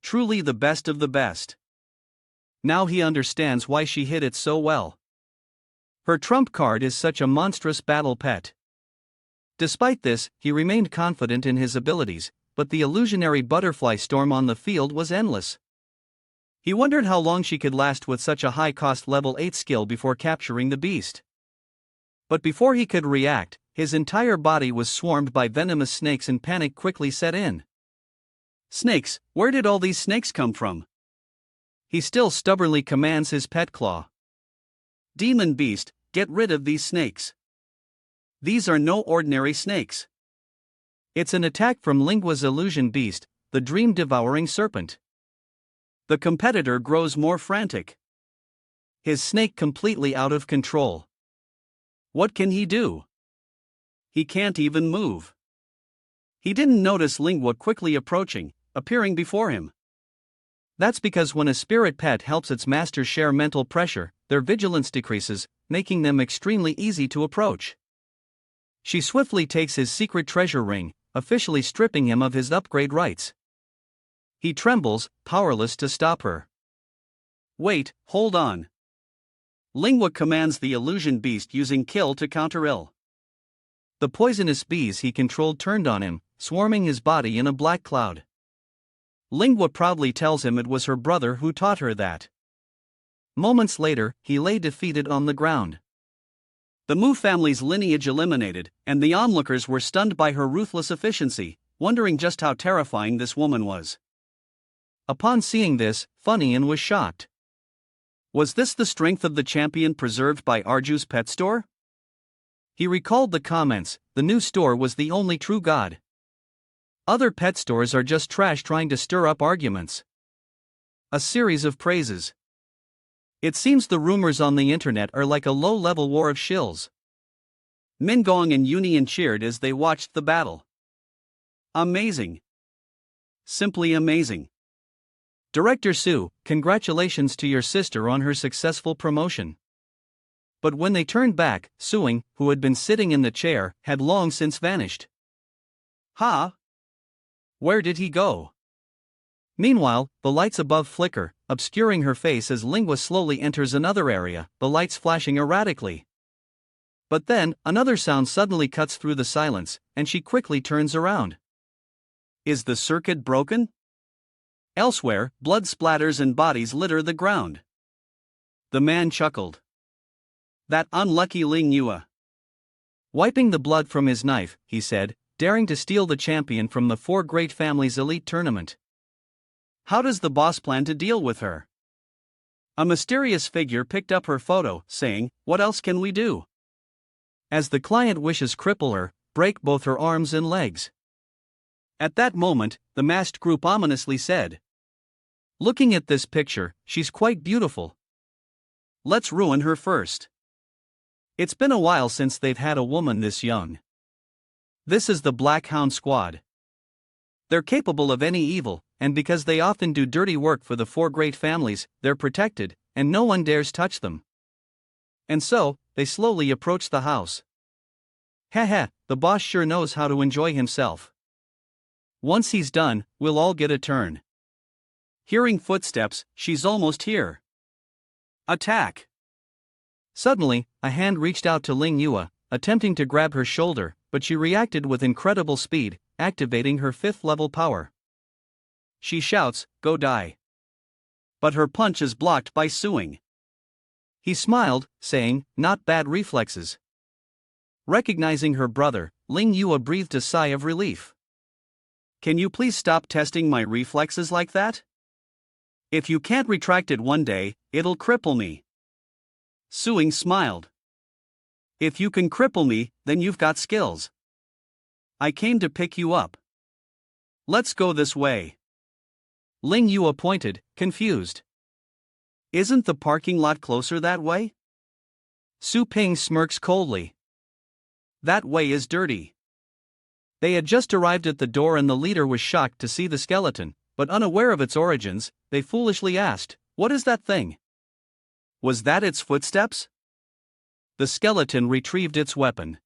Speaker 2: Truly the best of the best.
Speaker 1: Now he understands why she hit it so well. Her trump card is such a monstrous battle pet. Despite this, he remained confident in his abilities, but the illusionary butterfly storm on the field was endless. He wondered how long she could last with such a high-cost level 8 skill before capturing the beast. But before he could react, his entire body was swarmed by venomous snakes and panic quickly set in.
Speaker 2: Snakes, where did all these snakes come from?
Speaker 1: He still stubbornly commands his pet claw.
Speaker 2: Demon beast, get rid of these snakes. These are no ordinary snakes.
Speaker 1: It's an attack from Linghua's illusion beast, the dream-devouring serpent.
Speaker 2: The competitor grows more frantic.
Speaker 1: His snake completely out of control.
Speaker 2: What can he do? He can't even move. He didn't notice Linghua quickly approaching, appearing before him.
Speaker 1: That's because when a spirit pet helps its master share mental pressure, their vigilance decreases, making them extremely easy to approach. She swiftly takes his secret treasure ring, officially stripping him of his upgrade rights. He trembles, powerless to stop her.
Speaker 2: Wait, hold on. Linghua commands the illusion beast using kill to counter ill.
Speaker 1: The poisonous bees he controlled turned on him, swarming his body in a black cloud. Linghua proudly tells him it was her brother who taught her that. Moments later, he lay defeated on the ground.
Speaker 2: The Mu family's lineage eliminated, and the onlookers were stunned by her ruthless efficiency, wondering just how terrifying this woman was.
Speaker 1: Upon seeing this, Funyun was shocked.
Speaker 2: Was this the strength of the champion preserved by Arju's pet store?
Speaker 1: He recalled the comments, the new store was the only true god. Other pet stores are just trash trying to stir up arguments. A series of praises. It seems the rumors on the internet are like a low-level war of shills.
Speaker 2: Mingong and Union cheered as they watched the battle. Amazing. Simply amazing.
Speaker 1: Director Su, congratulations to your sister on her successful promotion. But when they turned back, Suing, who had been sitting in the chair, had long since vanished.
Speaker 2: Ha!
Speaker 1: Where did he go? Meanwhile, the lights above flicker, obscuring her face as Lingua slowly enters another area, the lights flashing erratically. But then, another sound suddenly cuts through the silence, and she quickly turns around.
Speaker 2: Is the circuit broken? Elsewhere, blood splatters and bodies litter the ground. The man chuckled. That unlucky Ling Yue.
Speaker 1: Wiping the blood from his knife, he said, daring to steal the champion from the four great families' elite tournament.
Speaker 2: How does the boss plan to deal with her? A mysterious figure picked up her photo, saying, "What else can we do?"
Speaker 1: As the client wishes cripple her, break both her arms and legs.
Speaker 2: At that moment, the masked group ominously said,
Speaker 1: "Looking at this picture, she's quite beautiful.
Speaker 2: Let's ruin her first."
Speaker 1: It's been a while since they've had a woman this young. This is the Black Hound Squad. They're capable of any evil, and because they often do dirty work for the four great families, they're protected, and no one dares touch them. And so, they slowly approach the house. Haha, the boss sure knows how to enjoy himself. Once he's done, we'll all get a turn.
Speaker 2: Hearing footsteps, she's almost here. Attack!
Speaker 1: Suddenly, a hand reached out to Ling Yue, attempting to grab her shoulder, but she reacted with incredible speed, activating her 5th level power.
Speaker 2: She shouts, "Go die." But her punch is blocked by Suing.
Speaker 1: He smiled, saying, "Not bad reflexes." Recognizing her brother, Ling Yue breathed a sigh of relief.
Speaker 2: Can you please stop testing my reflexes like that? If you can't retract it one day, it'll cripple me. Suing smiled. If you can cripple me, then you've got skills. I came to pick you up. Let's go this way.
Speaker 1: Ling Yue pointed, confused.
Speaker 2: Isn't the parking lot closer that way?
Speaker 1: Su Ping smirks coldly.
Speaker 2: That way is dirty.
Speaker 1: They had just arrived at the door and the leader was shocked to see the skeleton, but unaware of its origins, they foolishly asked, "What is that thing?"
Speaker 2: Was that its footsteps?
Speaker 1: The skeleton retrieved its weapon.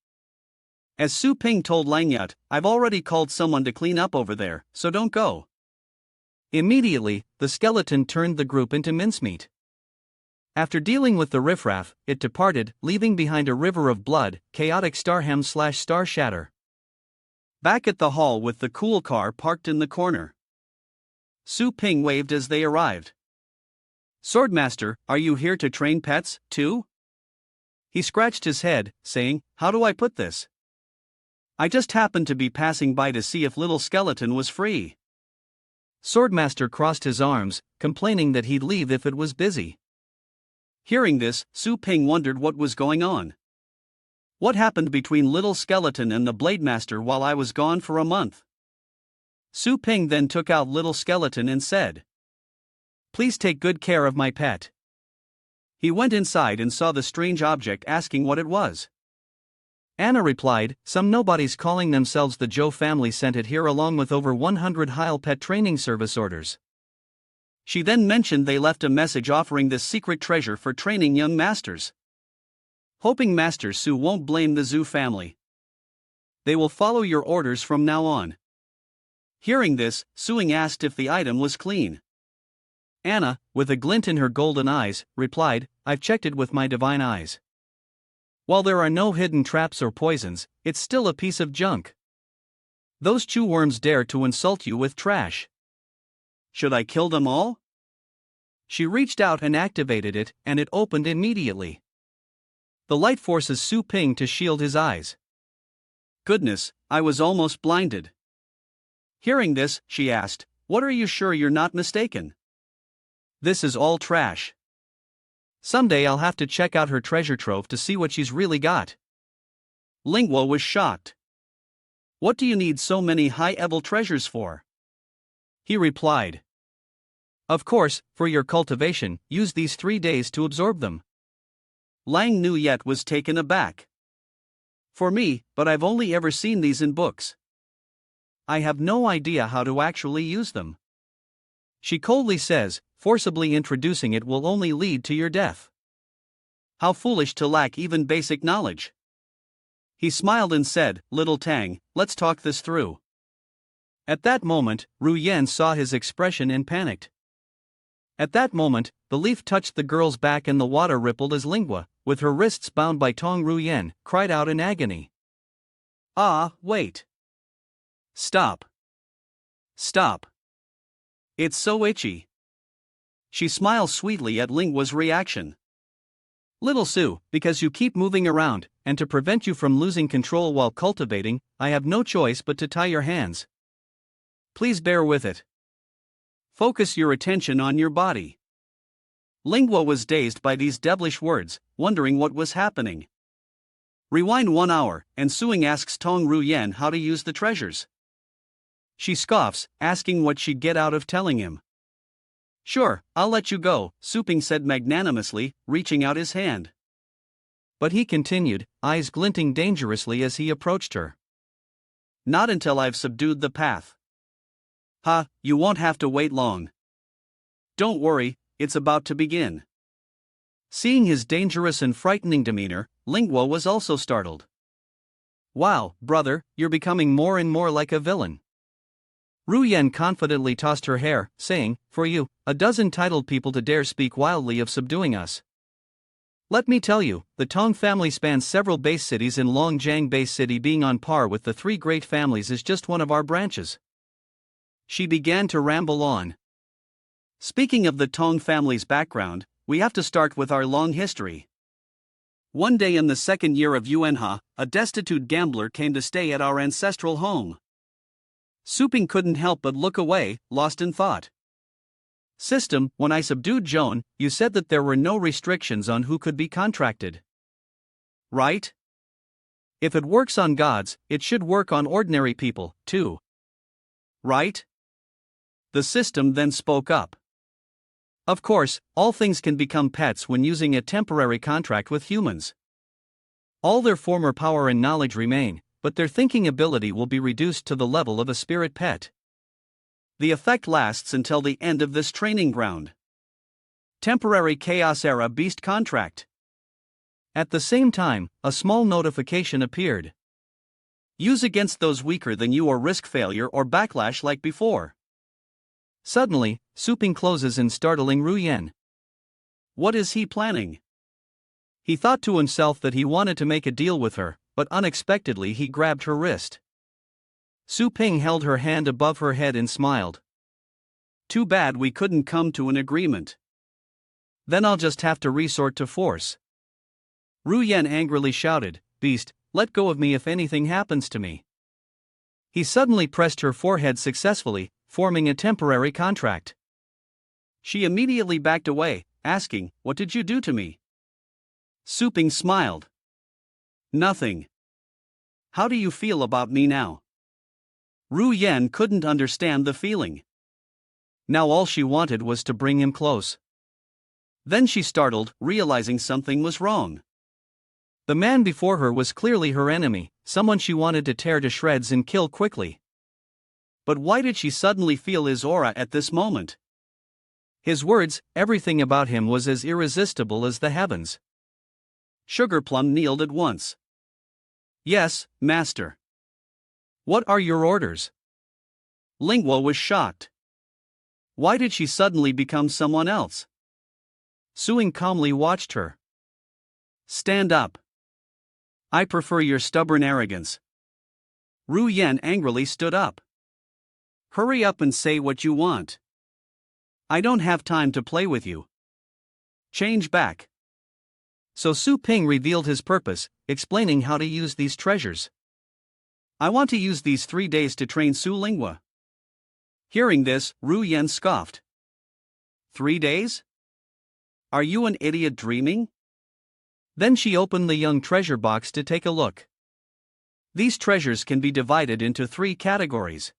Speaker 2: As Su Ping told Langyat, "I've already called someone to clean up over there, so don't go."
Speaker 1: Immediately, the skeleton turned the group into mincemeat. After dealing with the riffraff, it departed, leaving behind a river of blood, chaotic starham/star shatter.
Speaker 2: Back at the hall with the cool car parked in the corner, Su Ping waved as they arrived. "Swordmaster, are you here to train pets, too?" He scratched his head, saying, "How do I put this? I just happened to be passing by to see if little skeleton was free."
Speaker 1: Swordmaster crossed his arms, complaining that he'd leave if it was busy.
Speaker 2: Hearing this, Su Ping wondered what was going on. What happened between little skeleton and the Blade Master while I was gone for a month? Su Ping then took out little skeleton and said, "Please take good care of my pet." He went inside and saw the strange object, asking what it was.
Speaker 1: Anna replied, "Some nobodies calling themselves the Zhou family sent it here along with over 100 Heil pet training service orders."
Speaker 2: She then mentioned they left a message offering this secret treasure for training young masters. Hoping Master Su won't blame the Zhu family. They will follow your orders from now on. Hearing this, Suing asked if the item was clean.
Speaker 1: Anna, with a glint in her golden eyes, replied, "I've checked it with my divine eyes. While there are no hidden traps or poisons, it's still a piece of junk. Those chew worms dare to insult you with trash.
Speaker 2: Should I kill them all?"
Speaker 1: She reached out and activated it, and it opened immediately. The light forces Su Ping to shield his eyes.
Speaker 2: Goodness, I was almost blinded. Hearing this, she asked, "What are you sure you're not mistaken? This is all trash."
Speaker 1: Someday I'll have to check out her treasure trove to see what she's really got.
Speaker 2: Lingua was shocked. "What do you need so many high-level treasures for?"
Speaker 1: He replied. Of course, for your cultivation, use these 3 days to absorb them.
Speaker 2: Lang Nu Yet was taken aback. "For me, but I've only ever seen these in books. I have no idea how to actually use them."
Speaker 1: She coldly says, forcibly introducing it will only lead to your death.
Speaker 2: How foolish to lack even basic knowledge. He smiled and said, "Little Tang, let's talk this through."
Speaker 1: At that moment, Ru Yen saw his expression and panicked. At that moment, the leaf touched the girl's back and the water rippled as Lingua, with her wrists bound by Tong Ru Yen, cried out in agony.
Speaker 2: "Ah, wait. Stop. Stop. It's so itchy." She smiles sweetly at Lingua's reaction.
Speaker 1: Little Su, because you keep moving around, and to prevent you from losing control while cultivating, I have no choice but to tie your hands. Please bear with it.
Speaker 2: Focus your attention on your body. Lingua was dazed by these devilish words, wondering what was happening. Rewind 1 hour, and Suing asks Tong Ru Yen how to use the treasures. She scoffs, asking what she'd get out of telling him. "Sure, I'll let you go," Su Ping said magnanimously, reaching out his hand.
Speaker 1: But he continued, eyes glinting dangerously as he approached her.
Speaker 2: "Not until I've subdued the path." "Ha, you won't have to wait long. Don't worry, it's about to begin."
Speaker 1: Seeing his dangerous and frightening demeanor, Lingua was also startled. Wow, brother, you're becoming more and more like a villain. Ru Yen confidently tossed her hair, saying, "For you, a dozen titled people to dare speak wildly of subduing us. Let me tell you, the Tong family spans several base cities, and Longjiang base city being on par with the 3 great families is just one of our branches." She began to ramble on.
Speaker 2: "Speaking of the Tong family's background, we have to start with our long history. One day in the 2nd year of Yuanha, a destitute gambler came to stay at our ancestral home." Su Ping couldn't help but look away, lost in thought.
Speaker 1: System, when I subdued Joan, you said that there were no restrictions on who could be contracted.
Speaker 2: Right?
Speaker 1: If it works on gods, it should work on ordinary people, too.
Speaker 2: Right? The system then spoke up.
Speaker 1: Of course, all things can become pets when using a temporary contract with humans. All their former power and knowledge remain, but their thinking ability will be reduced to the level of a spirit pet.
Speaker 2: The effect lasts until the end of this training ground. Temporary Chaos Era Beast Contract.
Speaker 1: At the same time, a small notification appeared.
Speaker 2: Use against those weaker than you or risk failure or backlash like before.
Speaker 1: Suddenly, Su Ping closes in startling Ru Yen.
Speaker 2: What is he planning?
Speaker 1: He thought to himself that he wanted to make a deal with her, but unexpectedly he grabbed her wrist. Su Ping held her hand above her head and smiled.
Speaker 2: Too bad we couldn't come to an agreement.
Speaker 1: Then I'll just have to resort to force. Ru Yen angrily shouted, "Beast, let go of me if anything happens to me." He suddenly pressed her forehead successfully, forming a temporary contract.
Speaker 2: She immediately backed away, asking, "What did you do to me?" Su Ping smiled. "Nothing. How do you feel about me now?" Ru Yen couldn't understand the feeling.
Speaker 1: Now all she wanted was to bring him close.
Speaker 2: Then she startled, realizing something was wrong.
Speaker 1: The man before her was clearly her enemy, someone she wanted to tear to shreds and kill quickly.
Speaker 2: But why did she suddenly feel his aura at this moment?
Speaker 1: His words, everything about him was as irresistible as the heavens.
Speaker 2: Sugarplum kneeled at once. "Yes, master."
Speaker 1: "What are your orders?"
Speaker 2: Lingua was shocked. Why did she suddenly become someone else?
Speaker 1: Suing calmly watched her.
Speaker 2: "Stand up. I prefer your stubborn arrogance." Ru Yen angrily stood up. "Hurry up and say what you want. I don't have time to play with you. Change back."
Speaker 1: So Su Ping revealed his purpose, explaining how to use these treasures.
Speaker 2: I want to use these 3 days to train Su Lingua. Hearing this, Ru Yen scoffed. 3 days? Are you an idiot dreaming?
Speaker 1: Then she opened the young treasure box to take a look. These treasures can be divided into 3 categories: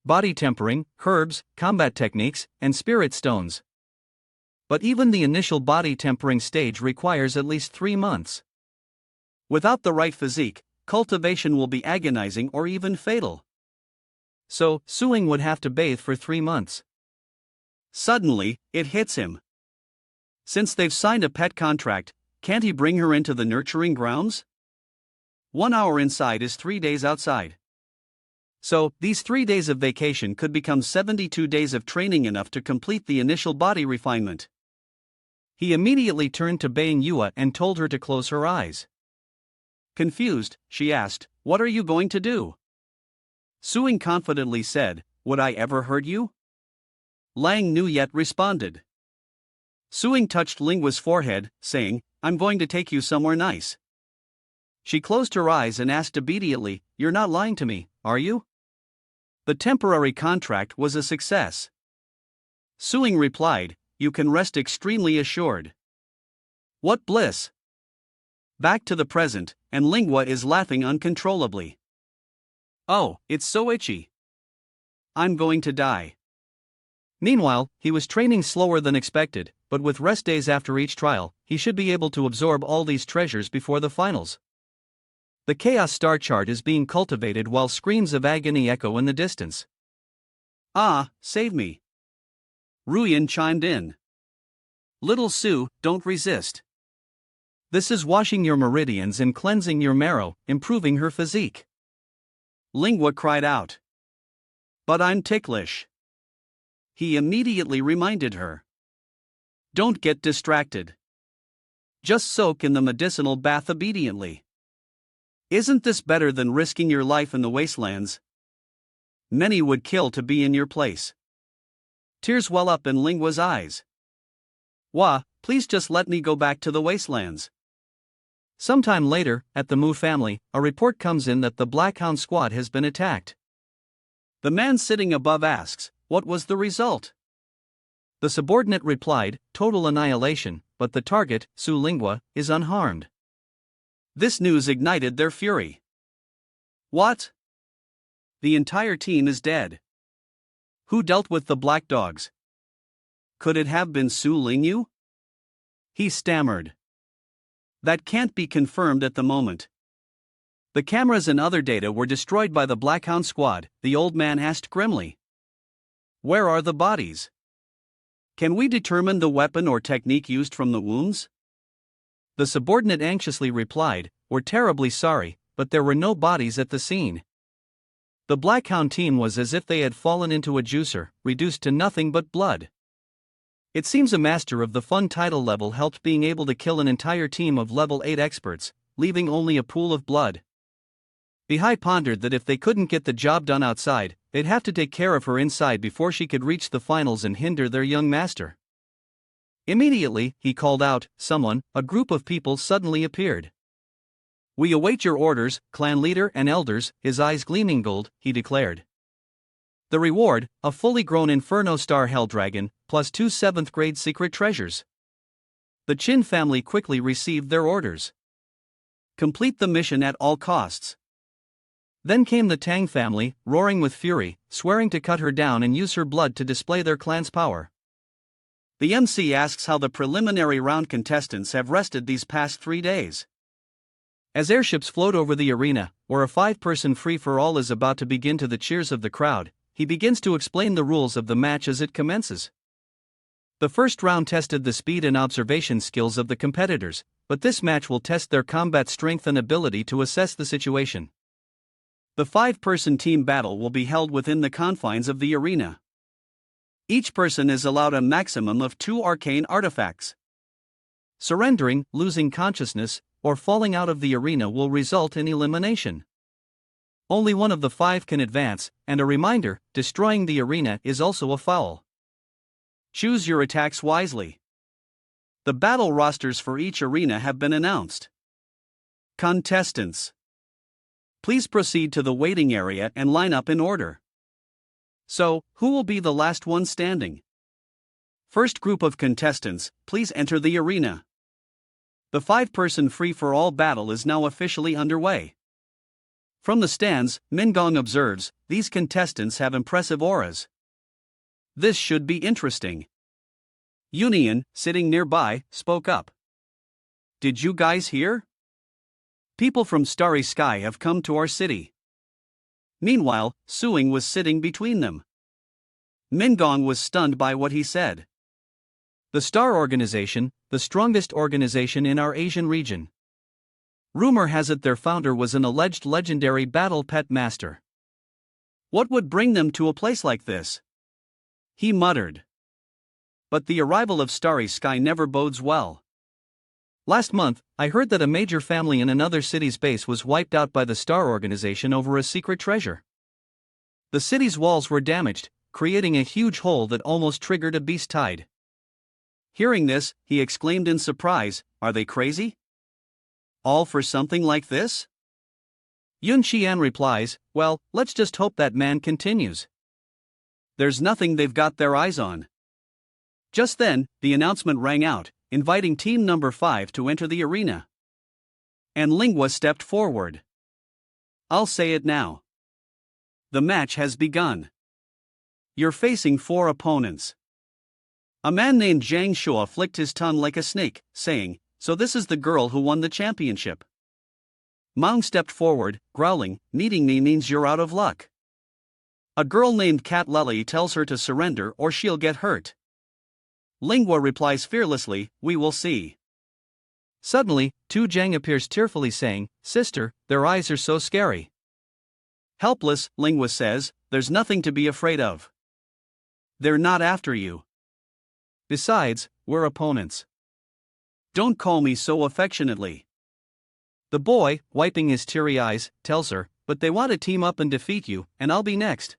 Speaker 1: body tempering, herbs, combat techniques, and spirit stones. But even the initial body tempering stage requires at least 3 months.
Speaker 2: Without the right physique, cultivation will be agonizing or even fatal.
Speaker 1: So, Suing would have to bathe for 3 months.
Speaker 2: Suddenly, it hits him. Since they've signed a pet contract, can't he bring her into the nurturing grounds? 1 hour inside is 3 days outside. So, these 3 days of vacation could become 72 days of training, enough to complete the initial body refinement.
Speaker 1: He immediately turned to Bang Yua and told her to close her eyes.
Speaker 2: Confused, she asked, "What are you going to do?" Suing confidently said, "Would I ever hurt you?" Lang Nu yet responded. Suing touched Lingua's forehead, saying, "I'm going to take you somewhere nice." She closed her eyes and asked obediently, "You're not lying to me, are you?" The temporary contract was a success. Suing replied, "You can rest extremely assured." What bliss! Back to the present, and Lingua is laughing uncontrollably. Oh, it's so itchy. I'm going to die.
Speaker 1: Meanwhile, he was training slower than expected, but with rest days after each trial, he should be able to absorb all these treasures before the finals. The Chaos Star chart is being cultivated while screams of agony echo in the distance.
Speaker 2: Ah, save me. Ruyan chimed in. Little Su, don't resist.
Speaker 1: This is washing your meridians and cleansing your marrow, improving her physique.
Speaker 2: Lingua cried out. But I'm ticklish. He immediately reminded her. Don't get distracted. Just soak in the medicinal bath obediently. Isn't this better than risking your life in the wastelands? Many would kill to be in your place. Tears well up in Lingua's eyes. Wah, please just let me go back to the wastelands.
Speaker 1: Sometime later, at the Mu family, a report comes in that the Black Hound squad has been attacked.
Speaker 2: The man sitting above asks, what was the result?
Speaker 1: The subordinate replied, total annihilation, but the target, Su Lingua, is unharmed.
Speaker 2: This news ignited their fury. What? The entire team is dead. Who dealt with the black dogs? Could it have been Su Lingyu? He stammered. That can't be confirmed at the moment. The cameras and other data were destroyed by the Blackhound squad, the old man asked grimly. Where are the bodies? Can we determine the weapon or technique used from the wounds?
Speaker 1: The subordinate anxiously replied, We're terribly sorry, but there were no bodies at the scene. The Blackhound team was as if they had fallen into a juicer, reduced to nothing but blood. It seems a master of the fun title level helped being able to kill an entire team of level 8 experts, leaving only a pool of blood. Bihai pondered that if they couldn't get the job done outside, they'd have to take care of her inside before she could reach the finals and hinder their young master. Immediately, he called out, someone, a group of people suddenly appeared. We await your orders, clan leader and elders, his eyes gleaming gold, he declared. The reward, a fully grown Inferno Star Hell Dragon, plus 2 7th grade secret treasures. The Chin family quickly received their orders. Complete the mission at all costs. Then came the Tang family, roaring with fury, swearing to cut her down and use her blood to display their clan's power. The MC asks how the preliminary round contestants have rested these past 3 days. As airships float over the arena, where a 5-person free-for-all is about to begin to the cheers of the crowd, he begins to explain the rules of the match as it commences. The first round tested the speed and observation skills of the competitors, but this match will test their combat strength and ability to assess the situation. The 5-person team battle will be held within the confines of the arena. Each person is allowed a maximum of 2 arcane artifacts. Surrendering, losing consciousness, or falling out of the arena will result in elimination. Only one of the 5 can advance, and a reminder, destroying the arena is also a foul. Choose your attacks wisely.
Speaker 2: The battle rosters for each arena have been announced. Contestants, please proceed to the waiting area and line up in order. So, who will be the last one standing? First group of contestants, please enter the arena. The 5-person free-for-all battle is now officially underway. From the stands, Mingong observes, these contestants have impressive auras. This should be interesting. Union, sitting nearby, spoke up. Did you guys hear? People from Starry Sky have come to our city. Meanwhile, Suing was sitting between them. Mingong was stunned by what he said.
Speaker 1: The Star Organization, the strongest organization in our Asian region. Rumor has it their founder was an alleged legendary battle pet master.
Speaker 2: What would bring them to a place like this? He muttered. But the arrival of Starry Sky never bodes well.
Speaker 1: Last month, I heard that a major family in another city's base was wiped out by the Star Organization over a secret treasure. The city's walls were damaged, creating a huge hole that almost triggered a beast tide.
Speaker 2: Hearing this, he exclaimed in surprise, "Are they crazy? All for something like this?"
Speaker 1: Yun Xian replies, "Well, let's just hope that man continues.
Speaker 2: There's nothing they've got their eyes on." Just then, the announcement rang out, inviting team number 5 to enter the arena. And Lingua stepped forward. I'll say it now. The match has begun. You're facing 4 opponents. A man named Zhang Shua flicked his tongue like a snake, saying, "So this is the girl who won the championship." Maung stepped forward, growling, "Meeting me means you're out of luck." A girl named Cat Lely tells her to surrender or she'll get hurt. Lingua replies fearlessly, "We will see."
Speaker 1: Suddenly, Tu Zhang appears tearfully saying, "Sister, their eyes are so scary."
Speaker 2: Helpless, Lingua says, "There's nothing to be afraid of. They're not after you. Besides, we're opponents. Don't call me so affectionately."
Speaker 1: The boy, wiping his teary eyes, tells her, "But they want to team up and defeat you, and I'll be next."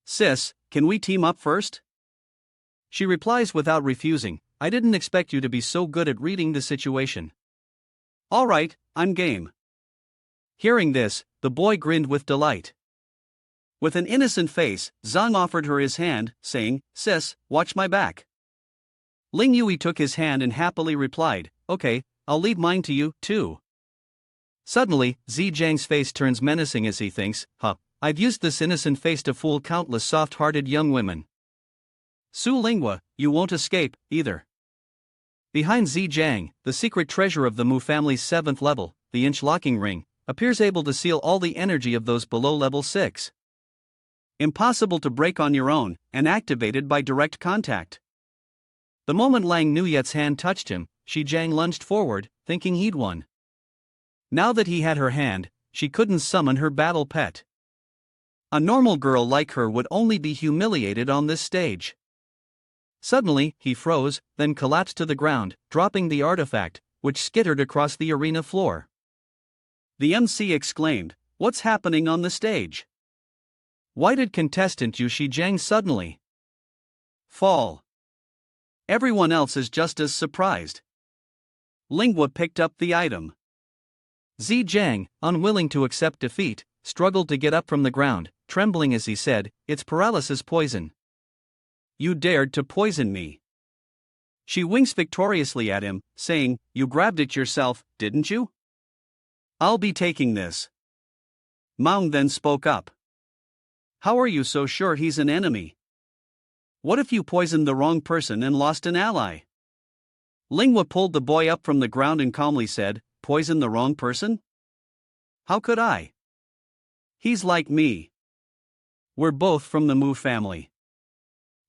Speaker 2: "Sis, can we team up first?"
Speaker 1: She replies without refusing, "I didn't expect you to be so good at reading the situation."
Speaker 2: "All right, I'm game."
Speaker 1: Hearing this, the boy grinned with delight.
Speaker 2: With an innocent face, Zhang offered her his hand, saying, "Sis, watch my back." Ling Yui took his hand and happily replied, "Okay, I'll leave mine to you, too."
Speaker 1: Suddenly, Zi Zhang's face turns menacing as he thinks, I've used this innocent face to fool countless soft-hearted young women.
Speaker 2: Su Lingua, you won't escape, either."
Speaker 1: Behind Zi Zhang, the secret treasure of the Mu family's 7th level, the inch-locking ring, appears able to seal all the energy of those below level 6.
Speaker 2: Impossible to break on your own, and activated by direct contact.
Speaker 1: The moment Lang Nuyet's hand touched him, Shi Zhang lunged forward, thinking he'd won. Now that he had her hand, she couldn't summon her battle pet. A normal girl like her would only be humiliated on this stage. Suddenly, he froze, then collapsed to the ground, dropping the artifact, which skittered across the arena floor.
Speaker 2: The MC exclaimed, "What's happening on the stage?
Speaker 1: Why did contestant Yu Shi Zhang suddenly
Speaker 2: fall?" Everyone else is just as surprised. Lingua picked up the item.
Speaker 1: Zi Zhang, unwilling to accept defeat, struggled to get up from the ground, trembling as he said, "It's paralysis poison."
Speaker 2: "You dared to poison me." She winks victoriously at him, saying, "You grabbed it yourself, didn't you? I'll be taking this." Maung then spoke up. "How are you so sure he's an enemy? What if you poisoned the wrong person and lost an ally?" Lingua pulled the boy up from the ground and calmly said, "Poison the wrong person? How could I? He's like me. We're both from the Mu family."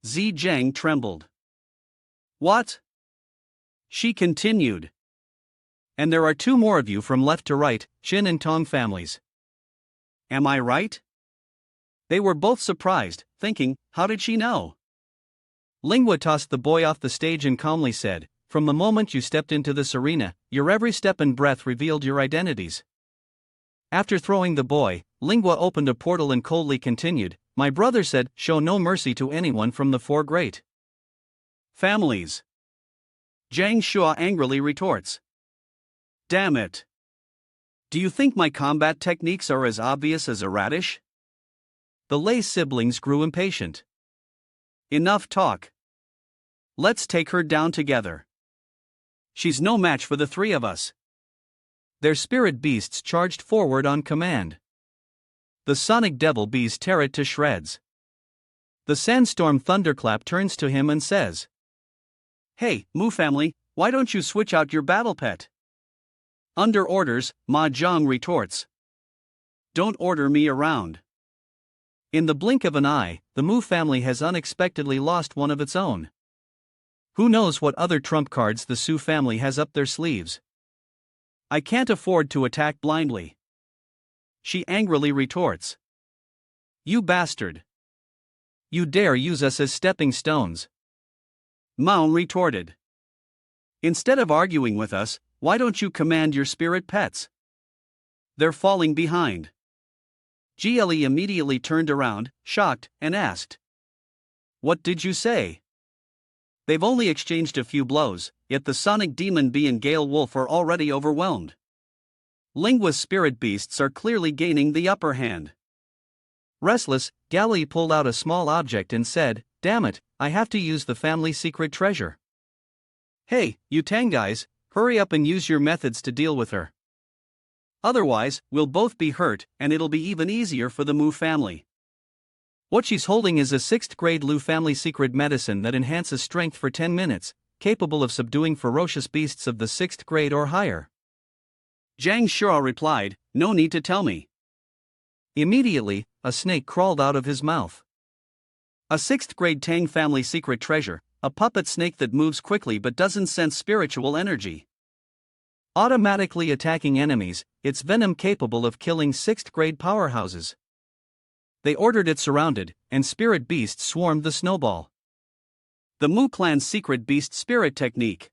Speaker 2: Zi Zhang trembled. "What?" She continued.
Speaker 1: "And there are 2 more of you from left to right, Shin and Tong families."
Speaker 2: "Am I right?" They were both surprised, thinking, how did she know?
Speaker 1: Lingua tossed the boy off the stage and calmly said, "From the moment you stepped into this arena, your every step and breath revealed your identities." After throwing the boy, Lingua opened a portal and coldly continued, "My brother said, show no mercy to anyone from the 4 great
Speaker 2: families. Zhang Shua angrily retorts. Damn it. Do you think my combat techniques are as obvious as a radish?
Speaker 1: The Lei siblings grew impatient.
Speaker 2: Enough talk. Let's take her down together. She's no match for the three of us.
Speaker 1: Their spirit beasts charged forward on command. The sonic devil bees tear it to shreds. The sandstorm thunderclap turns to him and says,
Speaker 2: Hey, Mu family, why don't you switch out your battle pet? Under orders, Ma Zhang retorts. Don't order me around.
Speaker 1: In the blink of an eye, the Mu family has unexpectedly lost one of its own. Who knows what other trump cards the Su family has up their sleeves?
Speaker 2: I can't afford to attack blindly. She angrily retorts. You bastard.
Speaker 1: You dare use us as stepping stones?
Speaker 2: Mao retorted. Instead of arguing with us, why don't you command your spirit pets? They're falling behind. Gle immediately turned around, shocked, and asked. What did you say? They've only exchanged a few blows, yet the Sonic Demon Bee and Gale Wolf are already overwhelmed. Lingua's spirit beasts are clearly gaining the upper hand.
Speaker 1: Restless, Gali pulled out a small object and said, Damn it, I have to use the family secret treasure.
Speaker 2: Hey, you Tang guys, hurry up and use your methods to deal with her. Otherwise, we'll both be hurt, and it'll be even easier for the Mu family.
Speaker 1: What she's holding is a 6th grade Lu family secret medicine that enhances strength for 10 minutes, capable of subduing ferocious beasts of the 6th grade or higher.
Speaker 2: Zhang Shua replied, No need to tell me.
Speaker 1: Immediately, a snake crawled out of his mouth.
Speaker 2: A 6th grade Tang family secret treasure, a puppet snake that moves quickly but doesn't sense spiritual energy.
Speaker 1: Automatically attacking enemies, its venom capable of killing 6th grade powerhouses. They ordered it surrounded, and spirit beasts swarmed the snowball.
Speaker 2: The Mu clan's secret beast spirit technique.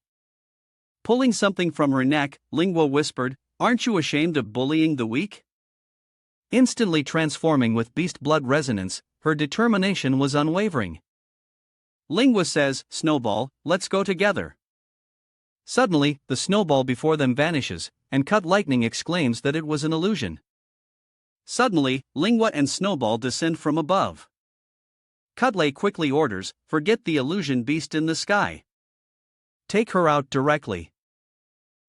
Speaker 2: Pulling something from her neck, Lingua whispered, Aren't you ashamed of bullying the weak?
Speaker 1: Instantly transforming with beast blood resonance, her determination was unwavering.
Speaker 2: Lingua says, Snowball, let's go together.
Speaker 1: Suddenly, the snowball before them vanishes, and Cut Lightning exclaims that it was an illusion.
Speaker 2: Suddenly, Lingua and Snowball descend from above. Cutley quickly orders, Forget the illusion beast in the sky.
Speaker 1: Take her out directly.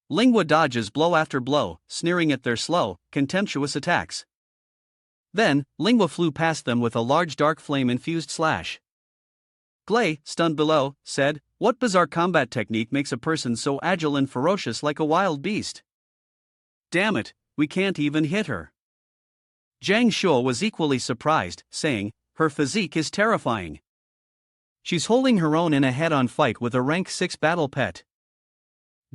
Speaker 2: Lingua dodges blow after blow, sneering at their slow, contemptuous attacks. Then, Lingua flew past them with a large dark flame-infused slash. Glay, stunned below, said, What bizarre combat technique makes a person so agile and ferocious like a wild beast? Damn it, we can't even hit her. Zhang Shua was equally surprised, saying, Her physique is terrifying.
Speaker 1: She's holding her own in a head-on fight with a rank 6 battle pet.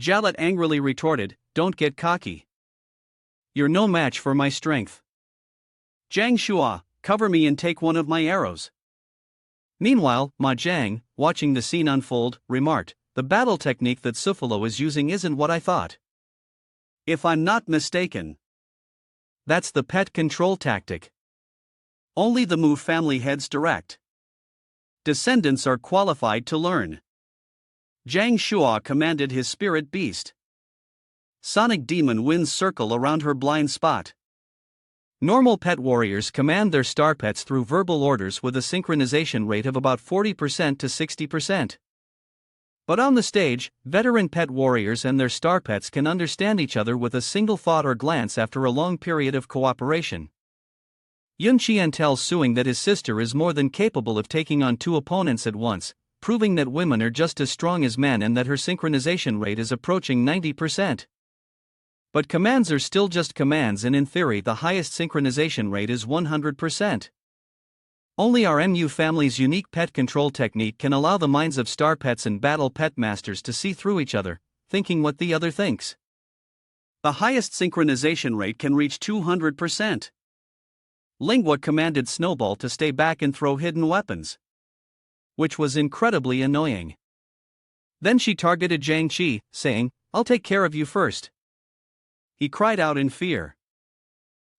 Speaker 2: Jalet angrily retorted, Don't get cocky.
Speaker 1: You're no match for my strength.
Speaker 2: Zhang Shua, cover me and take one of my arrows.
Speaker 1: Meanwhile, Ma Jiang, watching the scene unfold, remarked, The battle technique that Sufalo is using isn't what I thought.
Speaker 2: If I'm not mistaken,
Speaker 1: that's the pet control tactic.
Speaker 2: Only the Mu family heads direct. Descendants are qualified to learn. Zhang Shua commanded his spirit beast. Sonic Demon winds circle around her blind spot.
Speaker 1: Normal pet warriors command their star pets through verbal orders with a synchronization rate of about 40% to 60%. But on the stage, veteran pet warriors and their star pets can understand each other with a single thought or glance after a long period of cooperation. Yun Qian tells Suing that his sister is more than capable of taking on 2 opponents at once, proving that women are just as strong as men and that her synchronization rate is approaching 90%. But commands are still just commands, and in theory the highest synchronization rate is 100%. Only our MU family's unique pet control technique can allow the minds of star pets and battle pet masters to see through each other, thinking what the other thinks.
Speaker 2: The highest synchronization rate can reach 200%. Lingua commanded Snowball to stay back and throw hidden weapons,
Speaker 1: which was incredibly annoying. Then she targeted Zhang Qi, saying, I'll take care of you first.
Speaker 2: He cried out in fear.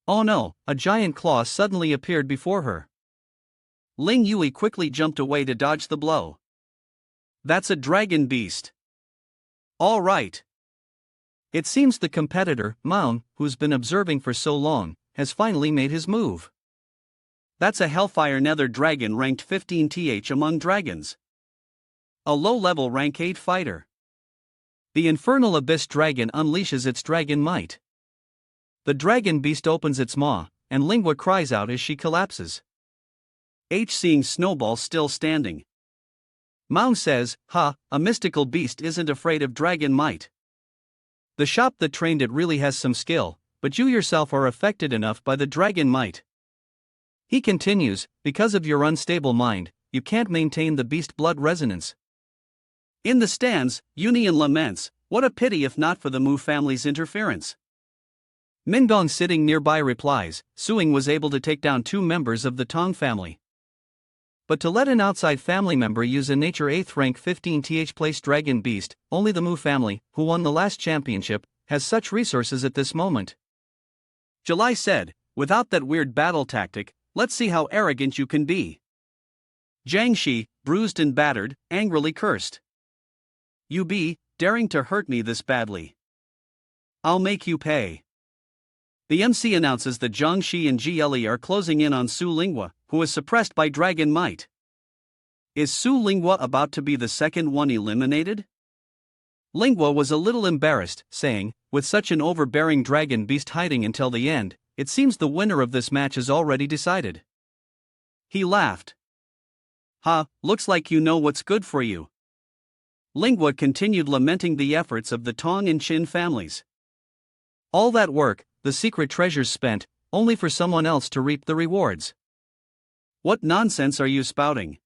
Speaker 1: Oh no, a giant claw suddenly appeared before her.
Speaker 2: Ling Yui quickly jumped away to dodge the blow. That's a dragon beast. All right.
Speaker 1: It seems the competitor, Maun, who's been observing for so long, has finally made his move.
Speaker 2: That's a Hellfire Nether Dragon ranked 15th among dragons. A low-level rank 8 fighter.
Speaker 1: The Infernal Abyss Dragon unleashes its dragon might. The dragon beast opens its maw, and Lingua cries out as she collapses.
Speaker 2: Seeing Snowball still standing.
Speaker 1: Maun says, "Ha, a mystical beast isn't afraid of dragon might. The shop that trained it really has some skill, but you yourself are affected enough by the dragon might." He continues, "Because of your unstable mind, you can't maintain the beast blood resonance."
Speaker 2: In the stands, Union laments, "What a pity if not for the Mu family's interference."
Speaker 1: Mingong sitting nearby replies, "Suing was able to take down 2 members of the Tong family. But to let an outside family member use a nature 8th rank 15th place dragon beast, only the Mu family, who won the last championship, has such resources at this moment."
Speaker 2: July said, "Without that weird battle tactic, let's see how arrogant you can be." Jiang Shi, bruised and battered, angrily cursed. "You be daring to hurt me this badly. I'll make you pay." The MC announces that Zhang Shi and Gle are closing in on Su Lingua, who is suppressed by dragon might. Is Su Lingua about to be the second one eliminated?
Speaker 1: Lingua was a little embarrassed, saying, "With such an overbearing dragon beast hiding until the end, it seems the winner of this match is already decided."
Speaker 2: He laughed. "Ha, looks like you know what's good for you." Lingua continued lamenting the efforts of the Tong and Qin families.
Speaker 1: All that work, the secret treasures spent, only for someone else to reap the rewards.
Speaker 2: "What nonsense are you spouting?"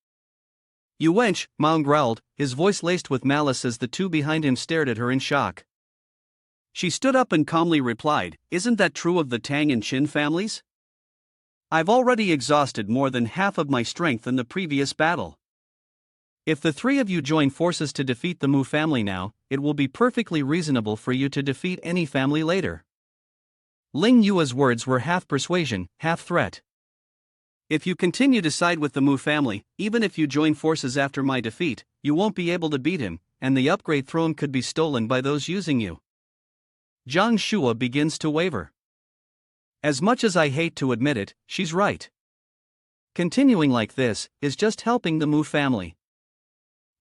Speaker 1: "You wench," Maung growled, his voice laced with malice as the 2 behind him stared at her in shock.
Speaker 2: She stood up and calmly replied, "Isn't that true of the Tang and Qin families? I've already exhausted more than half of my strength in the previous battle.
Speaker 1: If the 3 of you join forces to defeat the Mu family now, it will be perfectly reasonable for you to defeat any family later." Ling Yua's words were half persuasion, half threat.
Speaker 2: "If you continue to side with the Mu family, even if you join forces after my defeat, you won't be able to beat him, and the upgrade throne could be stolen by those using you."
Speaker 1: Zhang Shua begins to waver. As much as I hate to admit it, she's right. Continuing like this is just helping the Mu family.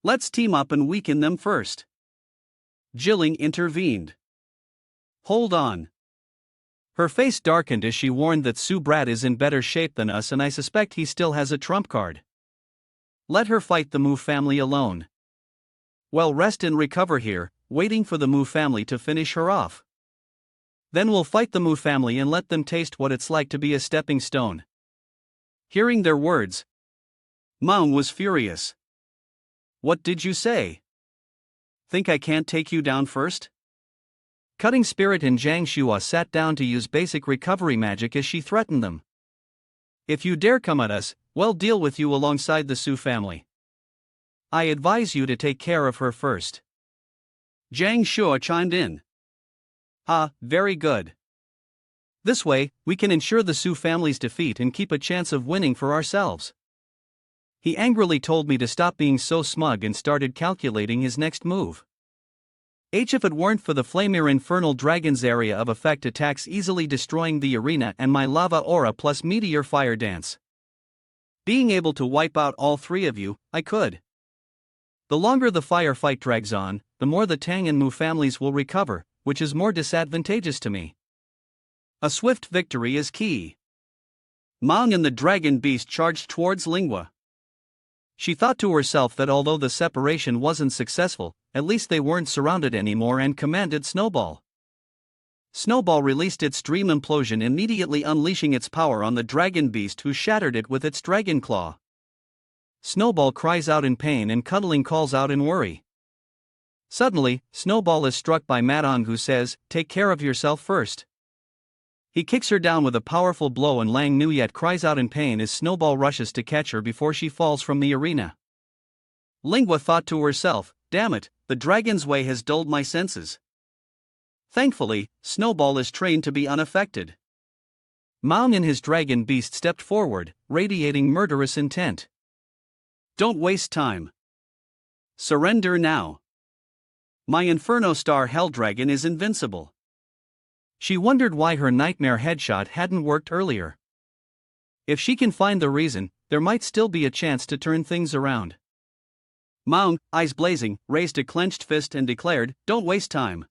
Speaker 2: "Let's team up and weaken them first." Jilling intervened. "Hold on."
Speaker 1: Her face darkened as she warned that Su Brat is in better shape than us, and I suspect he still has a trump card. Let her fight the Mu family alone. Well, rest and recover here, waiting for the Mu family to finish her off. Then we'll fight the Mu family and let them taste what it's like to be a stepping stone.
Speaker 2: Hearing their words, Maung was furious. "What did you say? Think I can't take you down first?"
Speaker 1: Cutting Spirit and Zhang Shua sat down to use basic recovery magic as she threatened them. "If you dare come at us, we'll deal with you alongside the Su family. I advise you to take care of her first."
Speaker 2: Zhang Shua chimed in. "Ah, very good.
Speaker 1: This way, we can ensure the Su family's defeat and keep a chance of winning for ourselves." He angrily told me to stop being so smug and started calculating his next move. If it weren't for the Flamir Infernal Dragon's area of effect attacks easily destroying the arena and my Lava Aura plus Meteor Fire Dance. Being able to wipe out all 3 of you, I could. The longer the firefight drags on, the more the Tang and Mu families will recover, which is more disadvantageous to me.
Speaker 2: A swift victory is key. Maung and the dragon beast charged towards Lingua.
Speaker 1: She thought to herself that although the separation wasn't successful, at least they weren't surrounded anymore, and commanded Snowball. Snowball released its Dream Implosion, immediately unleashing its power on the dragon beast, who shattered it with its dragon claw. Snowball cries out in pain and Cuddling calls out in worry. Suddenly, Snowball is struck by Madong, who says, "Take care of yourself first." He kicks her down with a powerful blow, and Lang Nuyet cries out in pain as Snowball rushes to catch her before she falls from the arena. Lingua thought to herself, "Damn it, the dragon's way has dulled my senses." Thankfully, Snowball is trained to be unaffected. Maung and his dragon beast stepped forward, radiating murderous intent.
Speaker 2: "Don't waste time. Surrender now." My Inferno Star Hell Dragon is invincible.
Speaker 1: She wondered why her nightmare headshot hadn't worked earlier. If she can find the reason, there might still be a chance to turn things around.
Speaker 2: Maung, eyes blazing, raised a clenched fist and declared, "Don't waste time.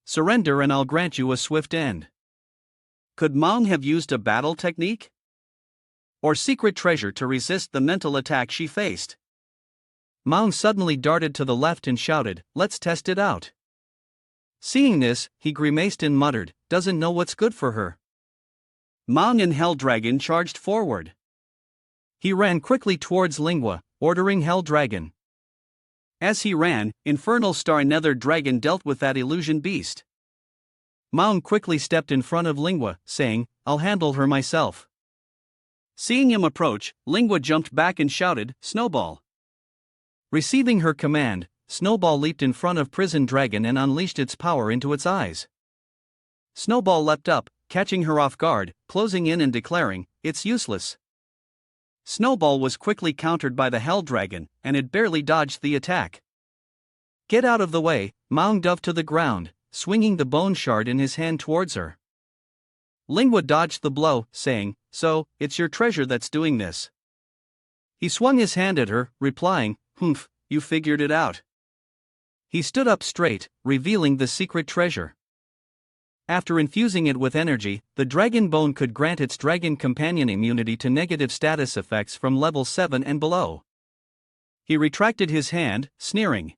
Speaker 1: Surrender and I'll grant you a swift end."
Speaker 2: Could Maung have used a battle technique? Or secret treasure to resist the mental attack she faced?
Speaker 1: Maung suddenly darted to the left and shouted, "Let's test it out." Seeing this, he grimaced and muttered, "Doesn't know what's good for her."
Speaker 2: Maung and Hell Dragon charged forward.
Speaker 1: He ran quickly towards Lingua, ordering Hell Dragon.
Speaker 2: As he ran, Infernal Star Nether Dragon dealt with that illusion beast.
Speaker 1: Maung quickly stepped in front of Lingua, saying, "I'll handle her myself."
Speaker 2: Seeing him approach, Lingua jumped back and shouted, "Snowball."
Speaker 1: Receiving her command, Snowball leaped in front of Prison Dragon and unleashed its power into its eyes. Snowball leapt up, catching her off guard, closing in and declaring, "It's useless."
Speaker 2: Snowball was quickly countered by the Hell Dragon, and it barely dodged the attack.
Speaker 1: "Get out of the way," Maung dove to the ground, swinging the bone shard in his hand towards her. Lingua dodged the blow, saying, "So, it's your treasure that's doing this." He swung his hand at her, replying, "Humph, you figured it out." He stood up straight, revealing the secret treasure. After infusing it with energy, the dragon bone could grant its dragon companion immunity to negative status effects from level 7 and below. He retracted his hand, sneering.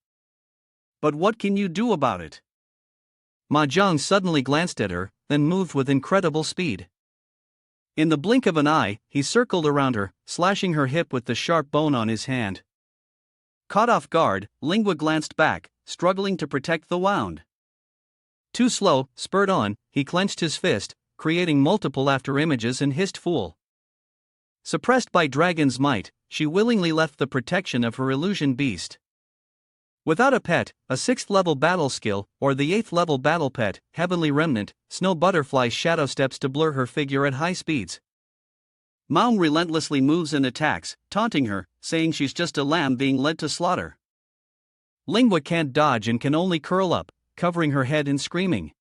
Speaker 2: "But what can you do about it?"
Speaker 1: Mahjong suddenly glanced at her, then moved with incredible speed. In the blink of an eye, he circled around her, slashing her hip with the sharp bone on his hand. Caught off guard, Lingua glanced back, struggling to protect the wound. Too slow, spurred on, he clenched his fist, creating multiple afterimages and hissed, "Fool." Suppressed by Dragon's might, she willingly left the protection of her illusion beast. Without a pet, a 6th level battle skill, or the 8th level battle pet, Heavenly Remnant, Snow Butterfly shadow steps to blur her figure at high speeds.
Speaker 2: Maung relentlessly moves and attacks, taunting her, saying she's just a lamb being led to slaughter.
Speaker 1: Lingua can't dodge and can only curl up, covering her head and screaming.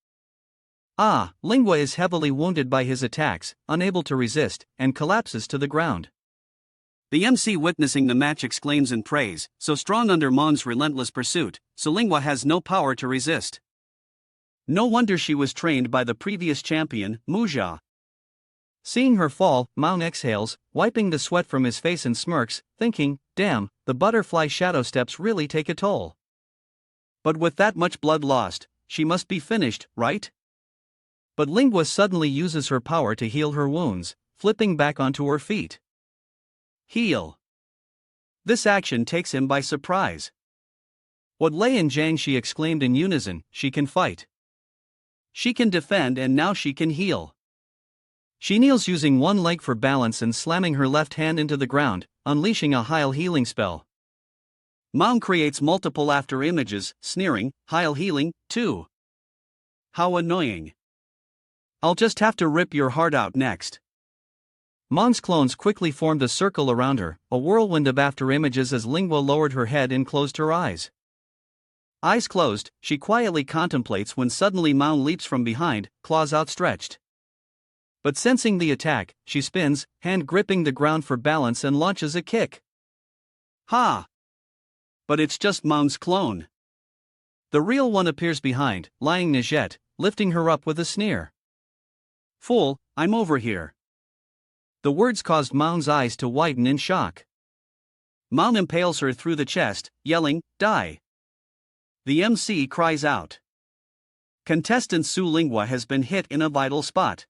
Speaker 1: Lingua is heavily wounded by his attacks, unable to resist, and collapses to the ground.
Speaker 2: The MC witnessing the match exclaims in praise, so strong under Maung's relentless pursuit, so Lingua has no power to resist. No wonder she was trained by the previous champion, Mujia.
Speaker 1: Seeing her fall, Maung exhales, wiping the sweat from his face and smirks, thinking, "Damn, the butterfly shadow steps really take a toll." But with that much blood lost, she must be finished, right? But Lingua suddenly uses her power to heal her wounds, flipping back onto her feet.
Speaker 2: Heal. This action takes him by surprise.
Speaker 1: "What Lei and Zhang," she exclaimed in unison, "she can fight.
Speaker 2: She can defend and now she can heal."
Speaker 1: She kneels using one leg for balance and slamming her left hand into the ground, unleashing a Heil healing spell.
Speaker 2: Maung creates multiple afterimages, sneering, "Heil healing, too. How annoying. I'll just have to rip your heart out next."
Speaker 1: Maung's clones quickly formed a circle around her, a whirlwind of afterimages as Lingua lowered her head and closed her eyes. Eyes closed, she quietly contemplates when suddenly Maung leaps from behind, claws outstretched. But sensing the attack, she spins, hand gripping the ground for balance and launches a kick.
Speaker 2: Ha! But it's just Maung's clone.
Speaker 1: The real one appears behind, lying Najette, lifting her up with a sneer.
Speaker 2: "Fool, I'm over here."
Speaker 1: The words caused Maung's eyes to widen in shock.
Speaker 2: Maung impales her through the chest, yelling, "Die!" The MC cries out. Contestant Su Lingua has been hit in a vital spot.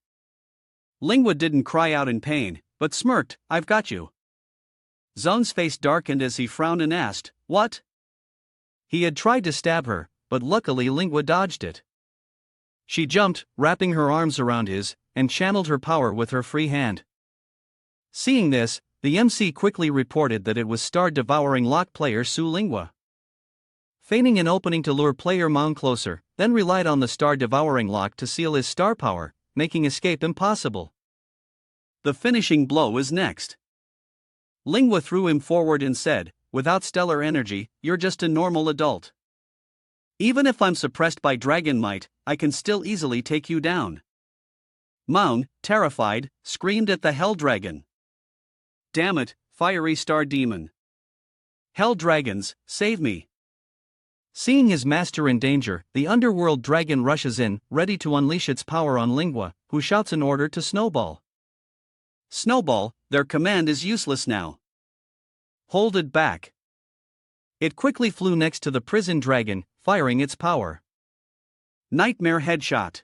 Speaker 2: Lingua didn't cry out in pain, but smirked, "I've got you." Zong's face darkened as he frowned and asked, "What?"
Speaker 1: He had tried to stab her, but luckily Lingua dodged it. She jumped, wrapping her arms around his, and channeled her power with her free hand. Seeing this, the MC quickly reported that it was star-devouring lock player Su Lingua. Feigning an opening to lure player Maung closer, then relied on the star-devouring lock to seal his star power, making escape impossible.
Speaker 2: The finishing blow is next. Lingua threw him forward and said, "Without stellar energy, you're just a normal adult." Even if I'm suppressed by dragon might, I can still easily take you down. Maung, terrified, screamed at the Hell Dragon. Damn it, fiery star demon. Hell dragons, save me.
Speaker 1: Seeing his master in danger, the underworld dragon rushes in, ready to unleash its power on Lingua, who shouts an order to Snowball.
Speaker 2: Snowball, their command is useless now. Hold it back.
Speaker 1: It quickly flew next to the prison dragon, firing its power.
Speaker 2: Nightmare headshot.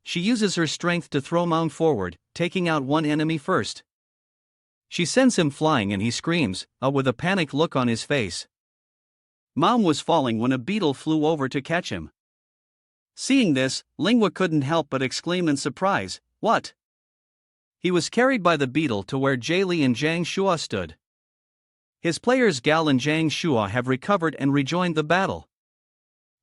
Speaker 1: She uses her strength to throw Maung forward, taking out one enemy first. She sends him flying and he screams, with a panicked look on his face.
Speaker 2: Maung was falling when a beetle flew over to catch him. Seeing this, Lingua couldn't help but exclaim in surprise, "What?" He was carried by the beetle to where Jie Li and Zhang Shua stood. His players Gal and Zhang Shua have recovered and rejoined the battle.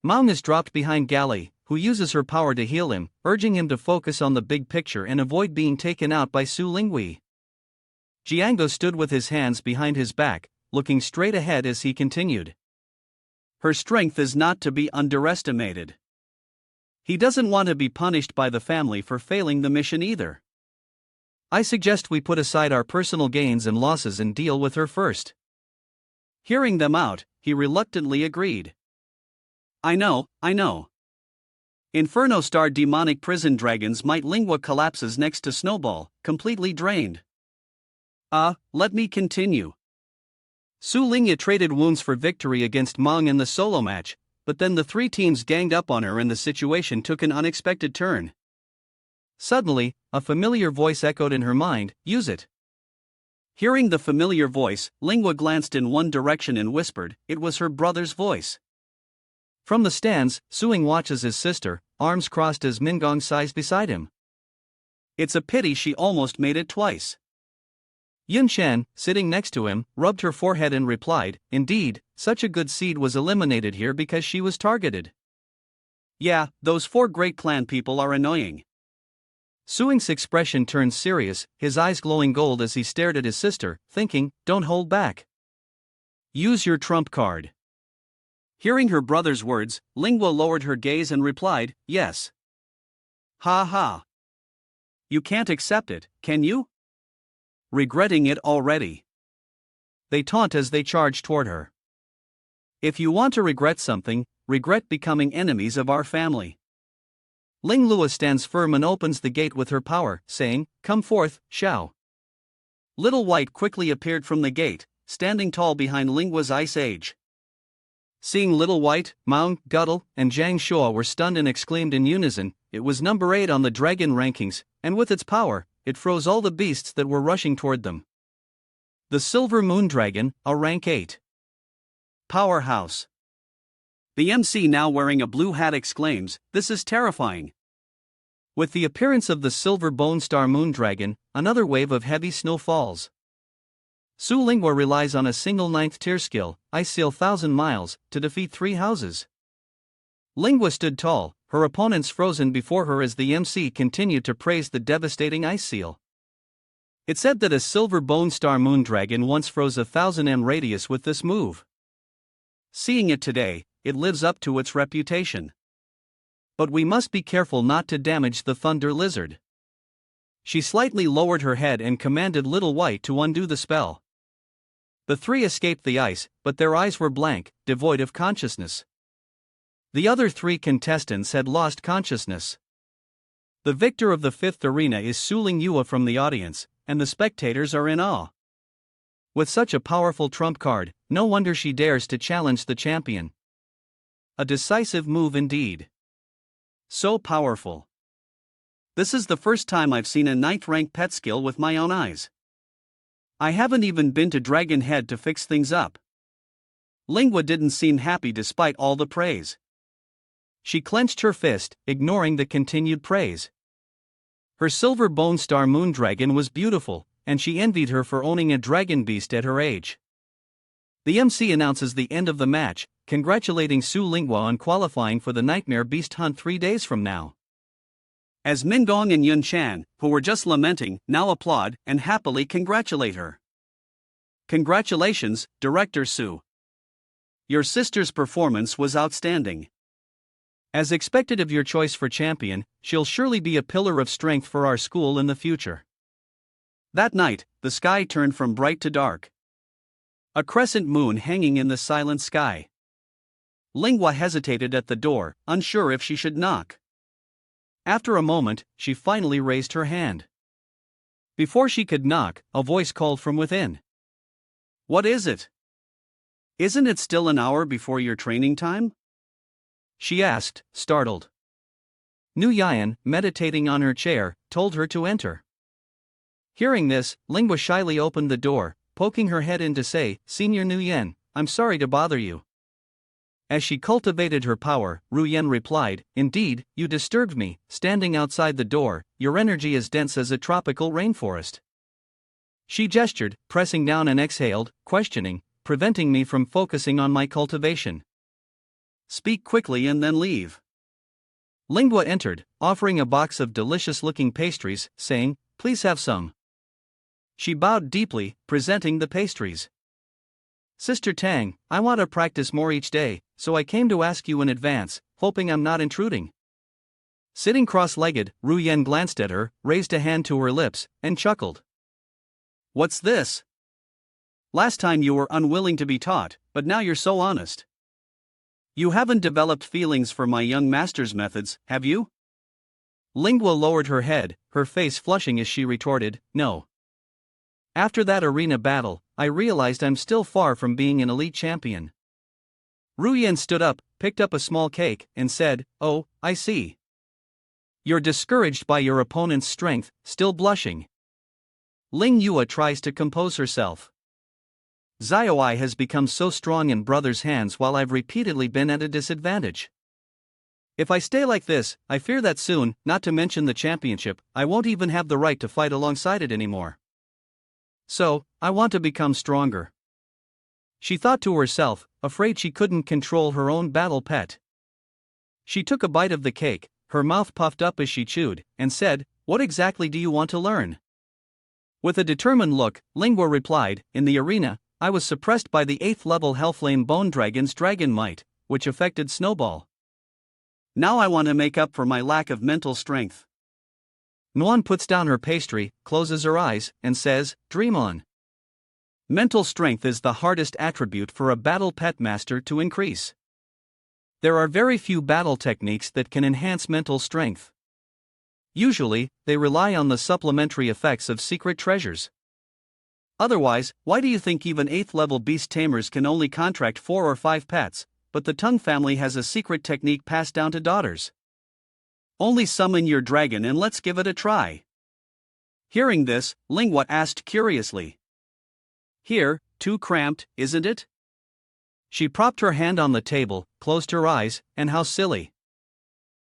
Speaker 2: Maung is dropped behind Gali, who uses her power to heal him, urging him to focus on the big picture and avoid being taken out by Su Lingui. Jiango stood with his hands behind his back, looking straight ahead as he continued. Her strength is not to be underestimated. He doesn't want to be punished by the family for failing the mission either. I suggest we put aside our personal gains and losses and deal with her first. Hearing them out, he reluctantly agreed. I know. Inferno Star demonic prison dragons might. Lingua collapses next to Snowball, completely drained. Let me continue. Su Lingya traded wounds for victory against Maung in the solo match, but then the three teams ganged up on her and the situation took an unexpected turn. Suddenly, a familiar voice echoed in her mind, "Use it." Hearing the familiar voice, Lingua glanced in one direction and whispered, it was her brother's voice. From the stands, Suing watches his sister, arms crossed as Mingong sighs beside him. It's a pity she almost made it twice. Yun Shan, sitting next to him, rubbed her forehead and replied, indeed, such a good seed was eliminated here because she was targeted. Yeah, those four Great Clan people are annoying. Suing's expression turned serious, his eyes glowing gold as he stared at his sister, thinking, don't hold back. Use your trump card. Hearing her brother's words, Lingua lowered her gaze and replied, yes. Ha ha. You can't accept it, can you? Regretting it already. They taunt as they charge toward her. If you want to regret something, regret becoming enemies of our family. Ling Lua stands firm and opens the gate with her power, saying, come forth, Xiao. Little White quickly appeared from the gate, standing tall behind Lingua's Ice Age. Seeing Little White, Maung, Guttle, and Zhang Shua were stunned and exclaimed in unison, it was number 8 on the dragon rankings, and with its power, it froze all the beasts that were rushing toward them. The Silver Moon Dragon, a rank 8. Powerhouse. The MC, now wearing a blue hat, exclaims, this is terrifying. With the appearance of the Silver Bone Star Moon Dragon, another wave of heavy snow falls. Su Lingua relies on a single 9th tier skill, Ice Seal 1,000 miles, to defeat 3 houses. Lingua stood tall, her opponents frozen before her as the MC continued to praise the devastating Ice Seal. It said that a Silver Bone Star Moon Dragon once froze 1,000 m radius with this move. Seeing it today, it lives up to its reputation. But we must be careful not to damage the Thunder Lizard. She slightly lowered her head and commanded Little White to undo the spell. The 3 escaped the ice, but their eyes were blank, devoid of consciousness. The other 3 contestants had lost consciousness. The victor of the 5th arena is Su Lingyua from the audience, and the spectators are in awe. With such a powerful trump card, no wonder she dares to challenge the champion. A decisive move indeed. So powerful. This is the first time I've seen a 9th rank pet skill with my own eyes. I haven't even been to Dragon Head to fix things up. Lingua didn't seem happy despite all the praise. She clenched her fist, ignoring the continued praise. Her Silver Bone Star Moon Dragon was beautiful, and she envied her for owning a dragon beast at her age. The MC announces the end of the match, congratulating Su Lingua on qualifying for the Nightmare Beast Hunt 3 days from now. As Mingong and Yun Shan, who were just lamenting, now applaud and happily congratulate her. Congratulations, Director Su. Your sister's performance was outstanding.
Speaker 1: As expected of your choice for champion, she'll surely be a pillar of strength for our school in the future.
Speaker 2: That night, the sky turned from bright to dark. A crescent moon hanging in the silent sky. Lingua hesitated at the door, unsure if she should knock. After a moment, she finally raised her hand. Before she could knock, a voice called from within. What is it? Isn't it still an hour before your training time?
Speaker 1: She asked, startled. Nu Yan, meditating on her chair, told her to enter. Hearing this, Lingua shyly opened the door, poking her head in to say, Senior Nu Yan, I'm sorry to bother you. As she cultivated her power, Ru Yan replied, Indeed, you disturbed me, standing outside the door, your energy is dense as a tropical rainforest. She gestured, pressing down and exhaled, questioning, preventing me from focusing on my cultivation.
Speaker 2: Speak quickly and then leave.
Speaker 1: Lingua entered, offering a box of delicious-looking pastries, saying, Please have some. She bowed deeply, presenting the pastries. Sister Tang, I want to practice more each day, so I came to ask you in advance, hoping I'm not intruding. Sitting cross-legged, Ru Yan glanced at her, raised a hand to her lips, and chuckled.
Speaker 2: What's this? Last time you were unwilling to be taught, but now you're so honest. You haven't developed feelings for my young master's methods, have you?
Speaker 1: Lingua lowered her head, her face flushing as she retorted, No. After that arena battle, I realized I'm still far from being an elite champion. Ru Yan stood up, picked up a small cake, and said, Oh, I see. You're discouraged by your opponent's strength, still blushing. Ling Yua tries to compose herself. Xiaoi has become so strong in brother's hands while I've repeatedly been at a disadvantage. If I stay like this, I fear that soon, not to mention the championship, I won't even have the right to fight alongside it anymore. So, I want to become stronger. She thought to herself, afraid she couldn't control her own battle pet. She took a bite of the cake, her mouth puffed up as she chewed, and said, What exactly do you want to learn? With a determined look, Lingua replied, In the arena, I was suppressed by the 8th level Hellflame Bone Dragon's dragon might, which affected Snowball.
Speaker 2: Now I want to make up for my lack of mental strength.
Speaker 1: Nuan puts down her pastry, closes her eyes, and says, Dream on. Mental strength is the hardest attribute for a battle pet master to increase. There are very few battle techniques that can enhance mental strength. Usually, they rely on the supplementary effects of secret treasures. Otherwise, why do you think even 8th level beast tamers can only contract 4 or 5 pets, but the Tung family has a secret technique passed down to daughters? Only summon your dragon and let's give it a try. Hearing this, Lingua asked curiously. Here, too cramped, isn't it? She propped her hand on the table, closed her eyes, and how silly.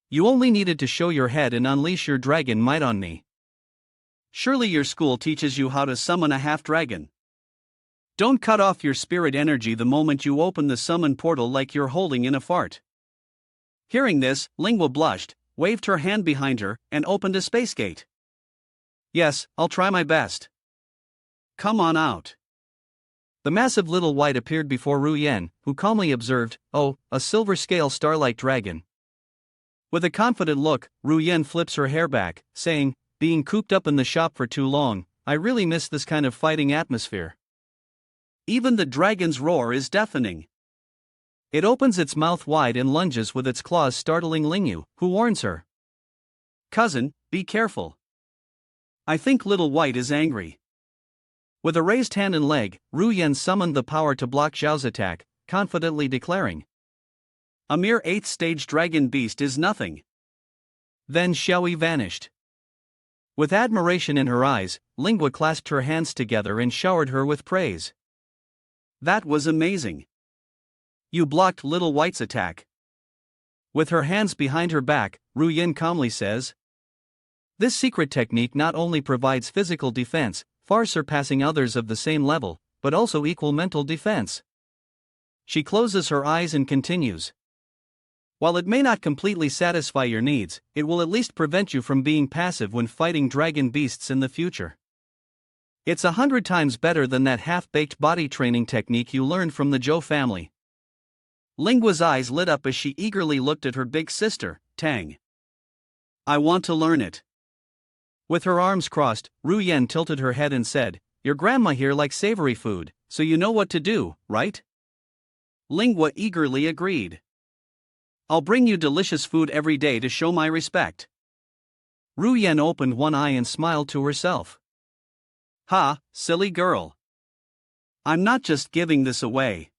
Speaker 1: You only needed to show your head and unleash your dragon might on me. Surely your school teaches you how to summon a half-dragon. Don't cut off your spirit energy the moment you open the summon portal like you're holding in a fart. Hearing this, Lingua blushed, waved her hand behind her, and opened a space gate. Yes, I'll try my best. Come on out. The massive little white appeared before Ru Yan, who calmly observed, Oh, a silver-scale starlight dragon. With a confident look, Ru Yan flips her hair back, saying, Being cooped up in the shop for too long, I really miss this kind of fighting atmosphere. Even the dragon's roar is deafening. It opens its mouth wide and lunges with its claws, startling Lingyu, who warns her. Cousin, be careful. I think Little White is angry. With a raised hand and leg, Ru Yan summoned the power to block Zhao's attack, confidently declaring. A mere 8th stage dragon beast is nothing. Then Xiaoyi vanished. With admiration in her eyes, Lingua clasped her hands together and showered her with praise. That was amazing. You blocked Little White's attack. With her hands behind her back, Ru Yan calmly says. This secret technique not only provides physical defense, far surpassing others of the same level, but also equal mental defense. She closes her eyes and continues. While it may not completely satisfy your needs, it will at least prevent you from being passive when fighting dragon beasts in the future. It's 100 times better than that half-baked body training technique you learned from the Zhou family.
Speaker 2: Linghua's eyes lit up as she eagerly looked at her big sister, Tang. I want to learn it.
Speaker 1: With her arms crossed, Ru Yen tilted her head and said, Your grandma here likes savory food, so you know what to do, right?
Speaker 2: Linghua eagerly agreed. I'll bring you delicious food every day to show my respect.
Speaker 1: Ru Yen opened one eye and smiled to herself.
Speaker 2: Ha, silly girl. I'm not just giving this away.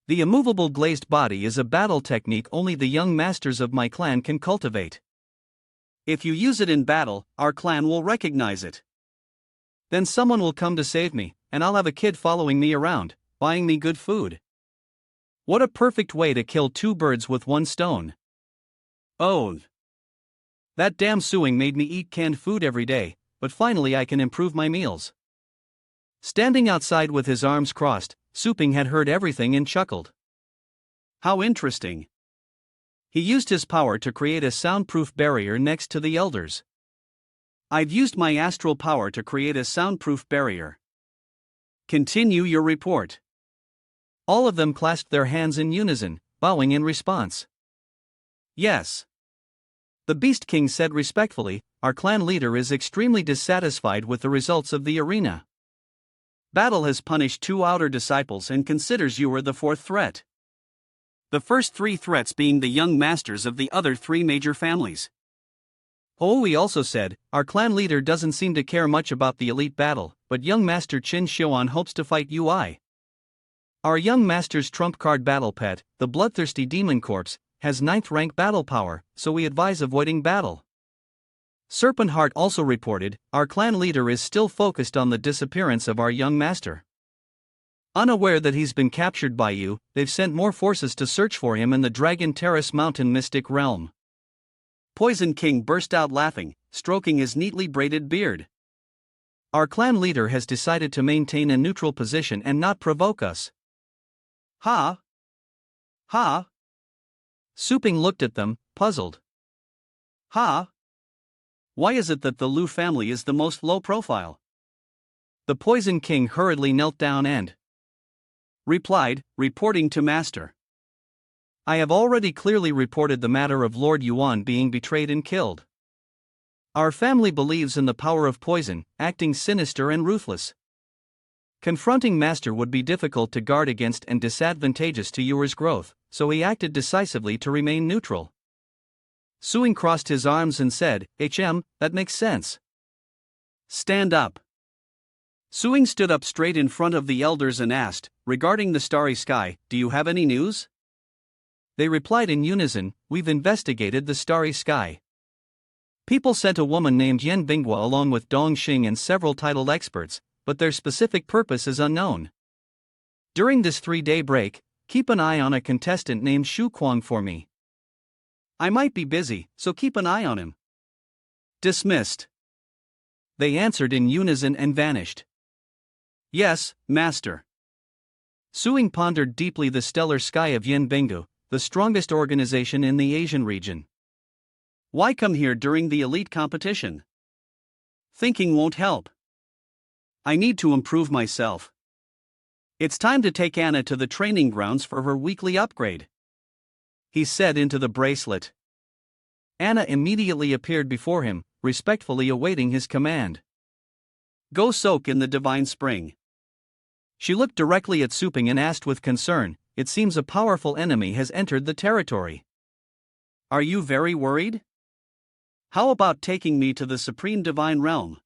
Speaker 1: The immovable glazed body is a battle technique only the young masters of my clan can cultivate.
Speaker 2: If you use it in battle, our clan will recognize it.
Speaker 1: Then someone will come to save me, and I'll have a kid following me around, buying me good food. What a perfect way to kill two birds with one stone.
Speaker 2: Oh.
Speaker 1: That damn suing made me eat canned food every day, but finally I can improve my meals. Standing outside with his arms crossed, Suping had heard everything and chuckled.
Speaker 2: How interesting.
Speaker 1: He used his power to create a soundproof barrier next to the elders.
Speaker 2: I've used my astral power to create a soundproof barrier. Continue your report.
Speaker 1: All of them clasped their hands in unison, bowing in response.
Speaker 2: Yes.
Speaker 1: The Beast King said respectfully, Our clan leader is extremely dissatisfied with the results of the arena.
Speaker 2: Battle has punished 2 outer disciples and considers you are the 4th threat. The first 3 threats being the young masters of the other 3 major families.
Speaker 1: Houi also said, Our clan leader doesn't seem to care much about the elite battle, but young master Qin Xiuan hopes to fight Ui. Our young master's trump card battle pet, the bloodthirsty demon corpse, has 9th rank battle power, so we advise avoiding battle. Serpent Heart also reported, Our clan leader is still focused on the disappearance of our young master. Unaware that he's been captured by you, they've sent more forces to search for him in the Dragon Terrace Mountain Mystic Realm.
Speaker 2: Poison King burst out laughing, stroking his neatly braided beard.
Speaker 1: Our clan leader has decided to maintain a neutral position and not provoke us.
Speaker 2: Ha! Ha!
Speaker 1: Suping looked at them, puzzled.
Speaker 2: Ha! Why is it that the Lu family is the most low profile?
Speaker 1: The Poison King hurriedly knelt down and
Speaker 2: replied, reporting to Master.
Speaker 1: I have already clearly reported the matter of Lord Yuan being betrayed and killed. Our family believes in the power of poison, acting sinister and ruthless. Confronting Master would be difficult to guard against and disadvantageous to Yuer's growth, so he acted decisively to remain neutral. Suing crossed his arms and said, that makes sense.
Speaker 2: Stand up. Suing stood up straight in front of the elders and asked, regarding the starry sky, do you have any news?
Speaker 1: They replied in unison, We've investigated the starry sky. People sent a woman named Yen Binghua along with Dong Xing and several titled experts, but their specific purpose is unknown. During this 3-day break, keep an eye on a contestant named Shu Kuang for me.
Speaker 2: I might be busy, so keep an eye on him. Dismissed.
Speaker 1: They answered in unison and vanished.
Speaker 2: Yes, Master.
Speaker 1: Suing pondered deeply the stellar sky of Yen Bingu, the strongest organization in the Asian region.
Speaker 2: Why come here during the elite competition? Thinking won't help. I need to improve myself. It's time to take Anna to the training grounds for her weekly upgrade. He said into the bracelet.
Speaker 1: Anna immediately appeared before him, respectfully awaiting his command.
Speaker 2: Go soak in the divine spring.
Speaker 1: She looked directly at Suping and asked with concern, It seems a powerful enemy has entered the territory.
Speaker 2: Are you very worried? How about taking me to the supreme divine realm?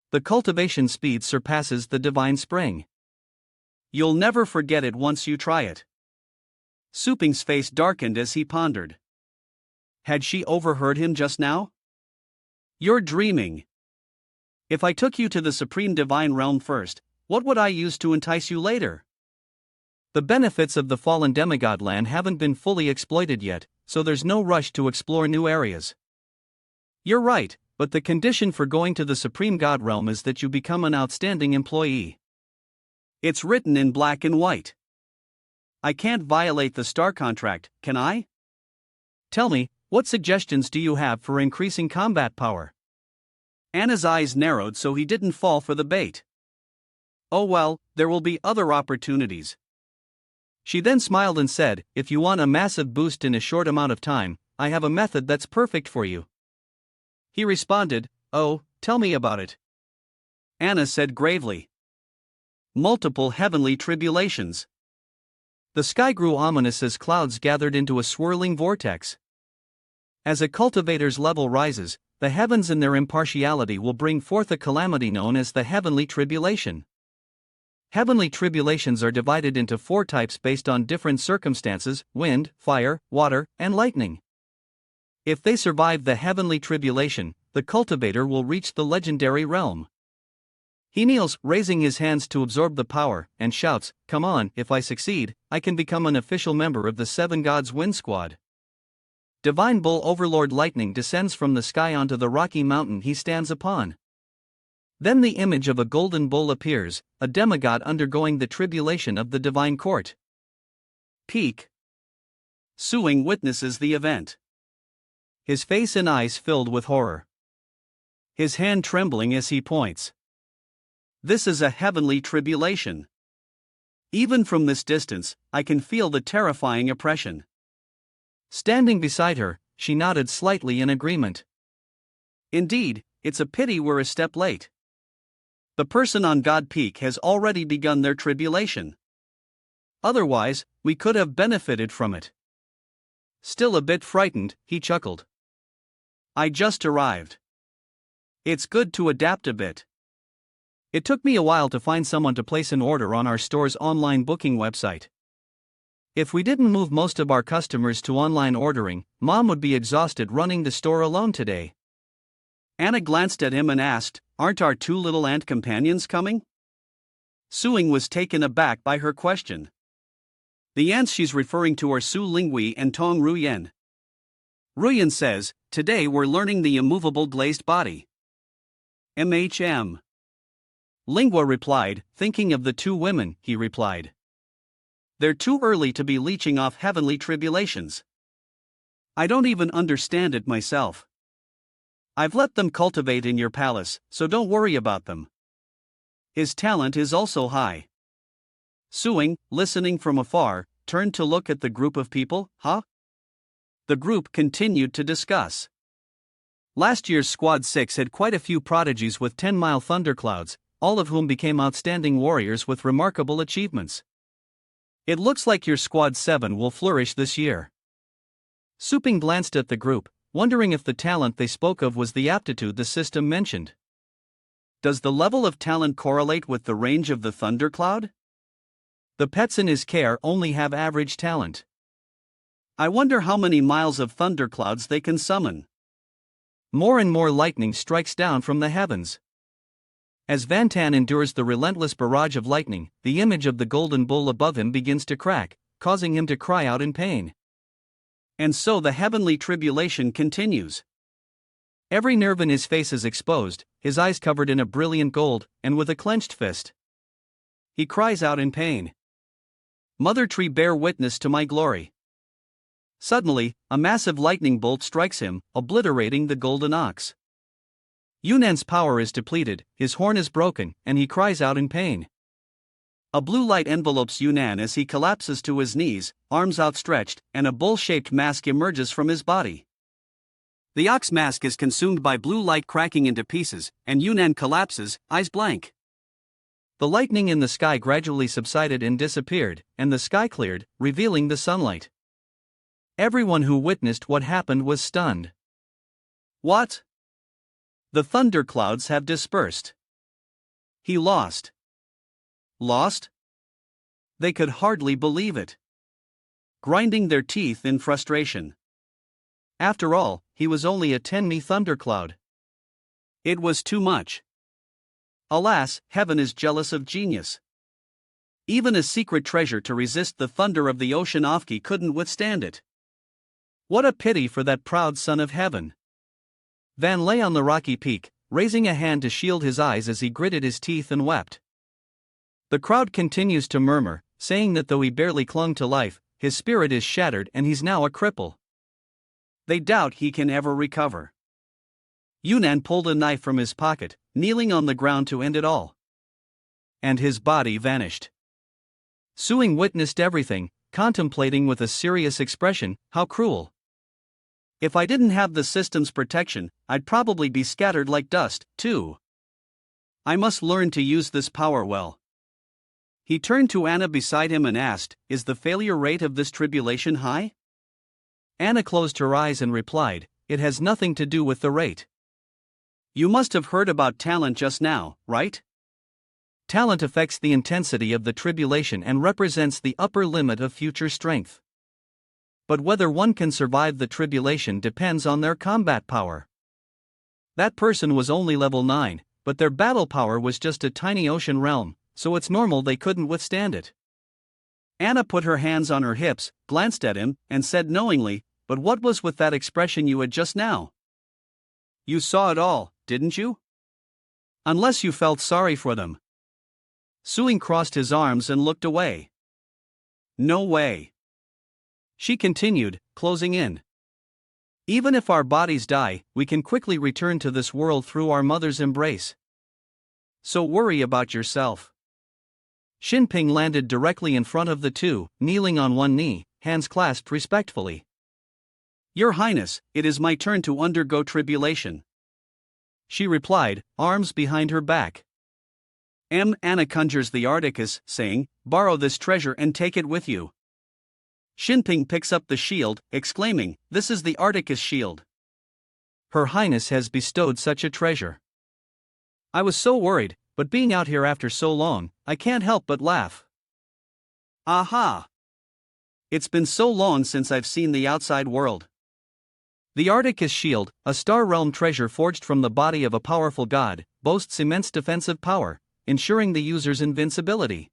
Speaker 1: The cultivation speed surpasses the divine spring.
Speaker 2: You'll never forget it once you try it. Suping's face darkened as he pondered. Had she overheard him just now? You're dreaming. If I took you to the supreme divine realm first, what would I use to entice you later?
Speaker 1: The benefits of the fallen demigod land haven't been fully exploited yet, so there's no rush to explore new areas. You're right, but the condition for going to the supreme god realm is that you become an outstanding employee.
Speaker 2: It's written in black and white. I can't violate the star contract, can I?
Speaker 1: Tell me, what suggestions do you have for increasing combat power?
Speaker 2: Anna's eyes narrowed so he didn't fall for the bait. Oh well, there will be other opportunities.
Speaker 1: She then smiled and said, "If you want a massive boost in a short amount of time, I have a method that's perfect for you." He responded, "Oh, tell me about it."
Speaker 2: Anna said gravely, "Multiple heavenly tribulations."
Speaker 1: The sky grew ominous as clouds gathered into a swirling vortex. As a cultivator's level rises, the heavens in their impartiality will bring forth a calamity known as the heavenly tribulation. Heavenly tribulations are divided into 4 types based on different circumstances: wind, fire, water, and lightning. If they survive the heavenly tribulation, the cultivator will reach the legendary realm. He kneels, raising his hands to absorb the power, and shouts, "Come on, if I succeed, I can become an official member of the 7 Gods Wind Squad." Divine Bull Overlord Lightning descends from the sky onto the rocky mountain he stands upon. Then the image of a golden bull appears, a demigod undergoing the tribulation of the divine court.
Speaker 2: Peak. Suing witnesses the event.
Speaker 1: His face and eyes filled with horror.
Speaker 2: His hand trembling as he points. This is a heavenly tribulation. Even from this distance, I can feel the terrifying oppression.
Speaker 1: Standing beside her, she nodded slightly in agreement.
Speaker 2: Indeed, it's a pity we're a step late. The person on God Peak has already begun their tribulation. Otherwise, we could have benefited from it.
Speaker 1: Still a bit frightened, he chuckled.
Speaker 2: I just arrived. It's good to adapt a bit.
Speaker 1: It took me a while to find someone to place an order on our store's online booking website. If we didn't move most of our customers to online ordering, Mom would be exhausted running the store alone today.
Speaker 2: Anna glanced at him and asked, "Aren't our 2 little ant companions coming?" Suing was taken aback by her question. The ants she's referring to are Su Lingui and Tong Ruyen. Ruyen says, "Today we're learning the immovable glazed body." Lingua replied, "Thinking of the 2 women," he replied. "They're too early to be leeching off heavenly tribulations. I don't even understand it myself. I've let them cultivate in your palace, so don't worry about them. His talent is also high." Suing, listening from afar, turned to look at the group of people. "Huh?" The group continued to discuss. Last year's Squad 6 had quite a few prodigies with 10-mile thunderclouds, all of whom became outstanding warriors with remarkable achievements. It looks like your Squad 7 will flourish this year. Suping glanced at the group, wondering if the talent they spoke of was the aptitude the system mentioned. Does the level of talent correlate with the range of the thundercloud?
Speaker 1: The pets in his care only have average talent.
Speaker 2: I wonder how many miles of thunderclouds they can summon.
Speaker 1: More and more lightning strikes down from the heavens. As Van Tan endures the relentless barrage of lightning, the image of the golden bull above him begins to crack, causing him to cry out in pain.
Speaker 2: And so the heavenly tribulation continues.
Speaker 1: Every nerve in his face is exposed, his eyes covered in a brilliant gold, and with a clenched fist. He cries out in pain. "Mother Tree, bear witness to my glory." Suddenly, a massive lightning bolt strikes him, obliterating the golden ox. Yunan's power is depleted, his horn is broken, and he cries out in pain. A blue light envelopes Yunnan as he collapses to his knees, arms outstretched, and a bull-shaped mask emerges from his body. The ox mask is consumed by blue light cracking into pieces, and Yunnan collapses, eyes blank. The lightning in the sky gradually subsided and disappeared, and the sky cleared, revealing the sunlight. Everyone who witnessed what happened was stunned.
Speaker 2: What? The thunderclouds have dispersed. He lost. Lost? They could hardly believe it. Grinding their teeth in frustration.
Speaker 1: After all, he was only a 10-me thundercloud.
Speaker 2: It was too much. Alas, heaven is jealous of genius. Even a secret treasure to resist the thunder of the ocean Ofki couldn't withstand it.
Speaker 1: What a pity for that proud son of heaven. Van lay on the rocky peak, raising a hand to shield his eyes as he gritted his teeth and wept. The crowd continues to murmur, saying that though he barely clung to life, his spirit is shattered and he's now a cripple.
Speaker 2: They doubt he can ever recover.
Speaker 1: Yunnan pulled a knife from his pocket, kneeling on the ground to end it all. And his body vanished. Suing witnessed everything, contemplating with a serious expression. How cruel.
Speaker 2: If I didn't have the system's protection, I'd probably be scattered like dust, too. I must learn to use this power well. He turned to Anna beside him and asked, "Is the failure rate of this tribulation high?"
Speaker 1: Anna closed her eyes and replied, "It has nothing to do with the rate."
Speaker 2: You must have heard about talent just now, right?
Speaker 1: Talent affects the intensity of the tribulation and represents the upper limit of future strength. But whether one can survive the tribulation depends on their combat power. That person was only level 9, but their battle power was just a tiny ocean realm, so it's normal they couldn't withstand it.
Speaker 2: Anna put her hands on her hips, glanced at him, and said knowingly, "But what was with that expression you had just now? You saw it all, didn't you? Unless you felt sorry for them."
Speaker 1: Suing crossed his arms and looked away.
Speaker 2: "No way."
Speaker 1: She continued, closing in. "Even if our bodies die, we can quickly return to this world through our mother's embrace. So worry about yourself." Shinping landed directly in front of the two, kneeling on one knee, hands clasped respectfully.
Speaker 2: "Your Highness, it is my turn to undergo tribulation,"
Speaker 1: she replied, arms behind her back.
Speaker 2: Anna conjures the Articus, saying, "Borrow this treasure and take it with you." Shinping picks up the shield, exclaiming, "This is the Articus shield.
Speaker 1: Her Highness has bestowed such a treasure. I was so worried, but being out here after so long, I can't help but laugh."
Speaker 2: Aha! It's been so long since I've seen the outside world.
Speaker 1: The Articus shield, a star realm treasure forged from the body of a powerful god, boasts immense defensive power, ensuring the user's invincibility.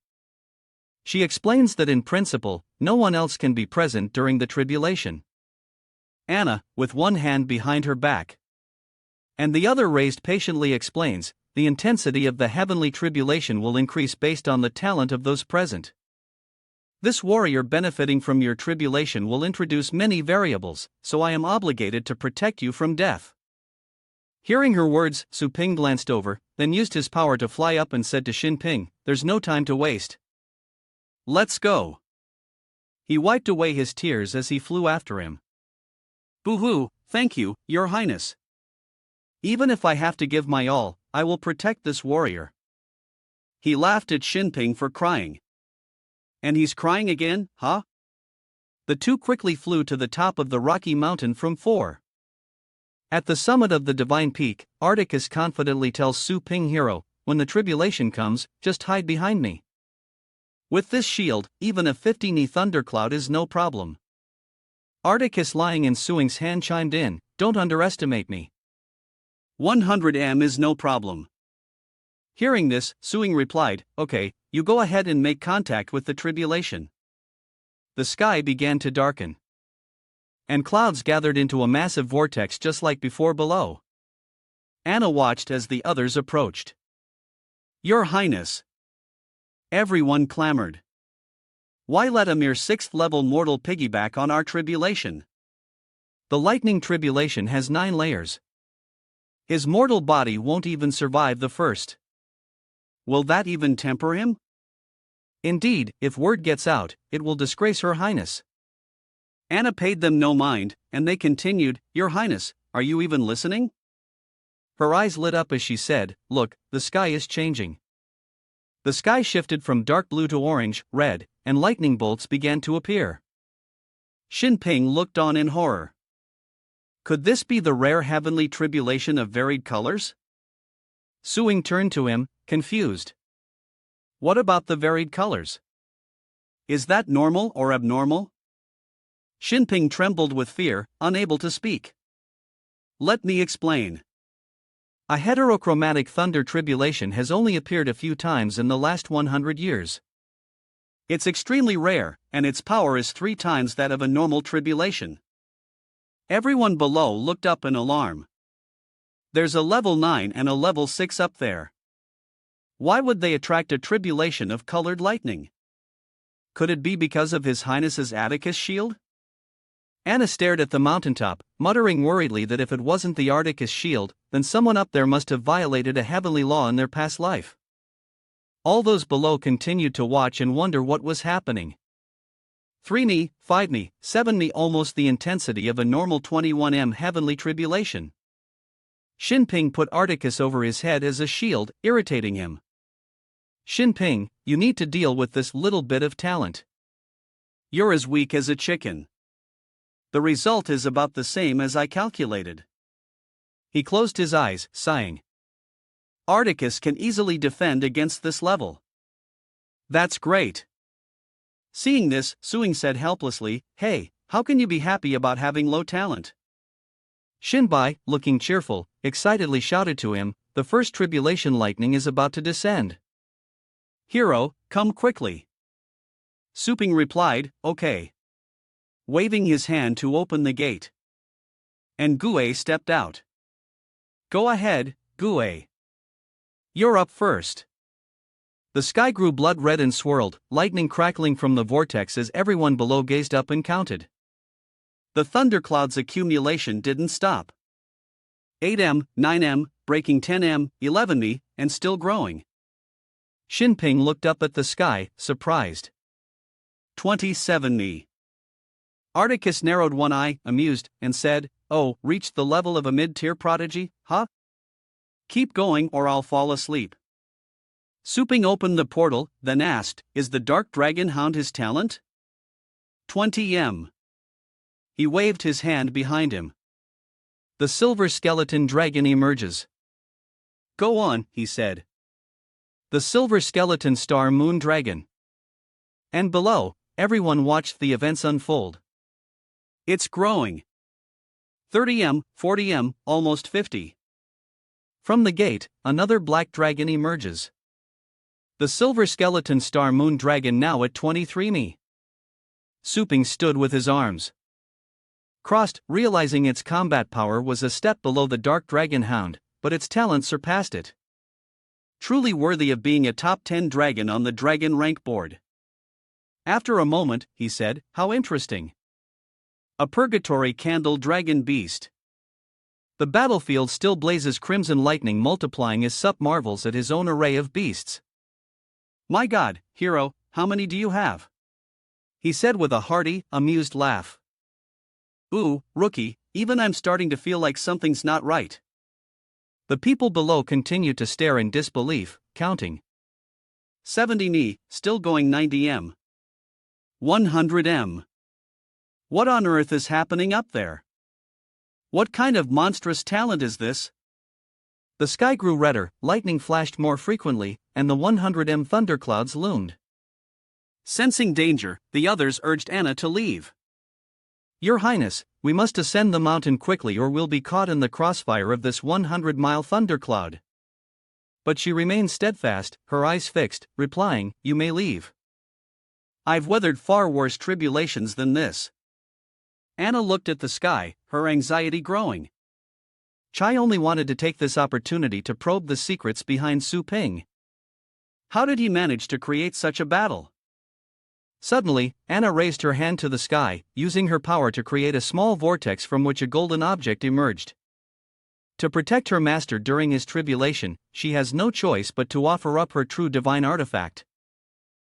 Speaker 1: She explains that in principle, no one else can be present during the tribulation. Anna, with one hand behind her back and the other raised, patiently explains, the intensity of the heavenly tribulation will increase based on the talent of those present. This warrior benefiting from your tribulation will introduce many variables, so I am obligated to protect you from death. Hearing her words, Su Ping glanced over, then used his power to fly up and said to Shin Ping, "There's no time to waste. Let's go." He wiped away his tears as he flew after him.
Speaker 2: "Boo-hoo, thank you, Your Highness.
Speaker 1: Even if I have to give my all, I will protect this warrior."
Speaker 2: He laughed at Shinping for crying. "And he's crying again, huh?"
Speaker 1: The two quickly flew to the top of the rocky mountain from 4. At the summit of the divine peak, Articus confidently tells Su Ping, "Hero, when the tribulation comes, just hide behind me. With this shield, even a 50-knee thundercloud is no problem." Articus, lying in Suing's hand, chimed in, "Don't underestimate me.
Speaker 2: 100 m is no problem."
Speaker 1: Hearing this, Suing replied, "Okay, you go ahead and make contact with the tribulation." The sky began to darken, and clouds gathered into a massive vortex just like before below. Anna watched as the others approached.
Speaker 2: "Your Highness!" Everyone clamored. "Why let a mere 6th-level mortal piggyback on our tribulation?
Speaker 1: The lightning tribulation has 9 layers. His mortal body won't even survive the first.
Speaker 2: Will that even temper him?"
Speaker 1: Indeed, if word gets out, it will disgrace Her Highness."
Speaker 2: Anna paid them no mind, and they continued, "Your Highness, are you even listening?"
Speaker 1: Her eyes lit up as she said, "Look, the sky is changing." The sky shifted from dark blue to orange, red, and lightning bolts began to appear.
Speaker 2: Shin Ping looked on in horror. Could this be the rare heavenly tribulation of varied colors?
Speaker 1: Suing turned to him, confused. "What about the varied colors?
Speaker 2: Is that normal or abnormal?" Shinping trembled with fear, unable to speak. "Let me explain.
Speaker 1: A heterochromatic thunder tribulation has only appeared a few times in the last 100 years.
Speaker 2: It's extremely rare, and its power is 3 times that of a normal tribulation." Everyone below looked up in alarm. "There's a level 9 and a level 6 up there. Why would they attract a tribulation of colored lightning? Could it be because of His Highness's Atticus shield?"
Speaker 1: Anna stared at the mountaintop, muttering worriedly that if it wasn't the Articus shield, then someone up there must have violated a heavenly law in their past life. All those below continued to watch and wonder what was happening.
Speaker 2: 3 me, 5 me, 7 me, almost the intensity of a normal 21 heavenly tribulation. Shinping put Articus over his head as a shield, irritating him. Shinping, you need to deal with this little bit of talent. You're as weak as a chicken. The result is about the same as I calculated. He closed his eyes, sighing. Articus can easily defend against this level. That's great. Seeing this, Suing said helplessly, hey, how can you be happy about having low talent? Shinbai, looking cheerful, excitedly shouted to him, the first tribulation lightning is about to descend. Hero, come quickly. Suping replied, okay. Waving his hand to open the gate. And Gue stepped out. Go ahead, Gue. You're up first. The sky grew blood red and swirled, lightning crackling from the vortex as everyone below gazed up and counted. The thundercloud's accumulation didn't stop. 8 9 breaking 10 11 and still growing. Shinping looked up at the sky, surprised. 27 Articus narrowed one eye, amused, and said, oh, reached the level of a mid-tier prodigy, huh? Keep going or I'll fall asleep. Suping opened the portal, then asked, is the dark dragon hound his talent? 20 He waved his hand behind him. The silver skeleton dragon emerges. Go on, he said. The silver skeleton star moon dragon. And below, everyone watched the events unfold. It's growing. 30 40 almost 50. From the gate, another black dragon emerges. The silver skeleton star moon dragon now at 23 me. Suping stood with his arms crossed, realizing its combat power was a step below the dark dragon hound, but its talent surpassed it. Truly worthy of being a top 10 dragon on the dragon rank board. After a moment, he said, how interesting. A purgatory candle dragon beast. The battlefield still blazes crimson lightning, multiplying as Sup marvels at his own array of beasts. My god, hero, how many do you have? He said with a hearty, amused laugh. Ooh, rookie, even I'm starting to feel like something's not right. The people below continued to stare in disbelief, counting. 70 still going 90 100 What on earth is happening up there? What kind of monstrous talent is this? The sky grew redder, lightning flashed more frequently, and the 100 thunderclouds loomed. Sensing danger, the others urged Anna to leave. Your Highness, we must ascend the mountain quickly or we'll be caught in the crossfire of this 100-mile thundercloud. But she remained steadfast, her eyes fixed, replying, you may leave. I've weathered far worse tribulations than this. Anna looked at the sky, her anxiety growing. Chai only wanted to take this opportunity to probe the secrets behind Su Ping. How did he manage to create such a battle? Suddenly, Anna raised her hand to the sky, using her power to create a small vortex from which a golden object emerged. To protect her master during his tribulation, she has no choice but to offer up her true divine artifact.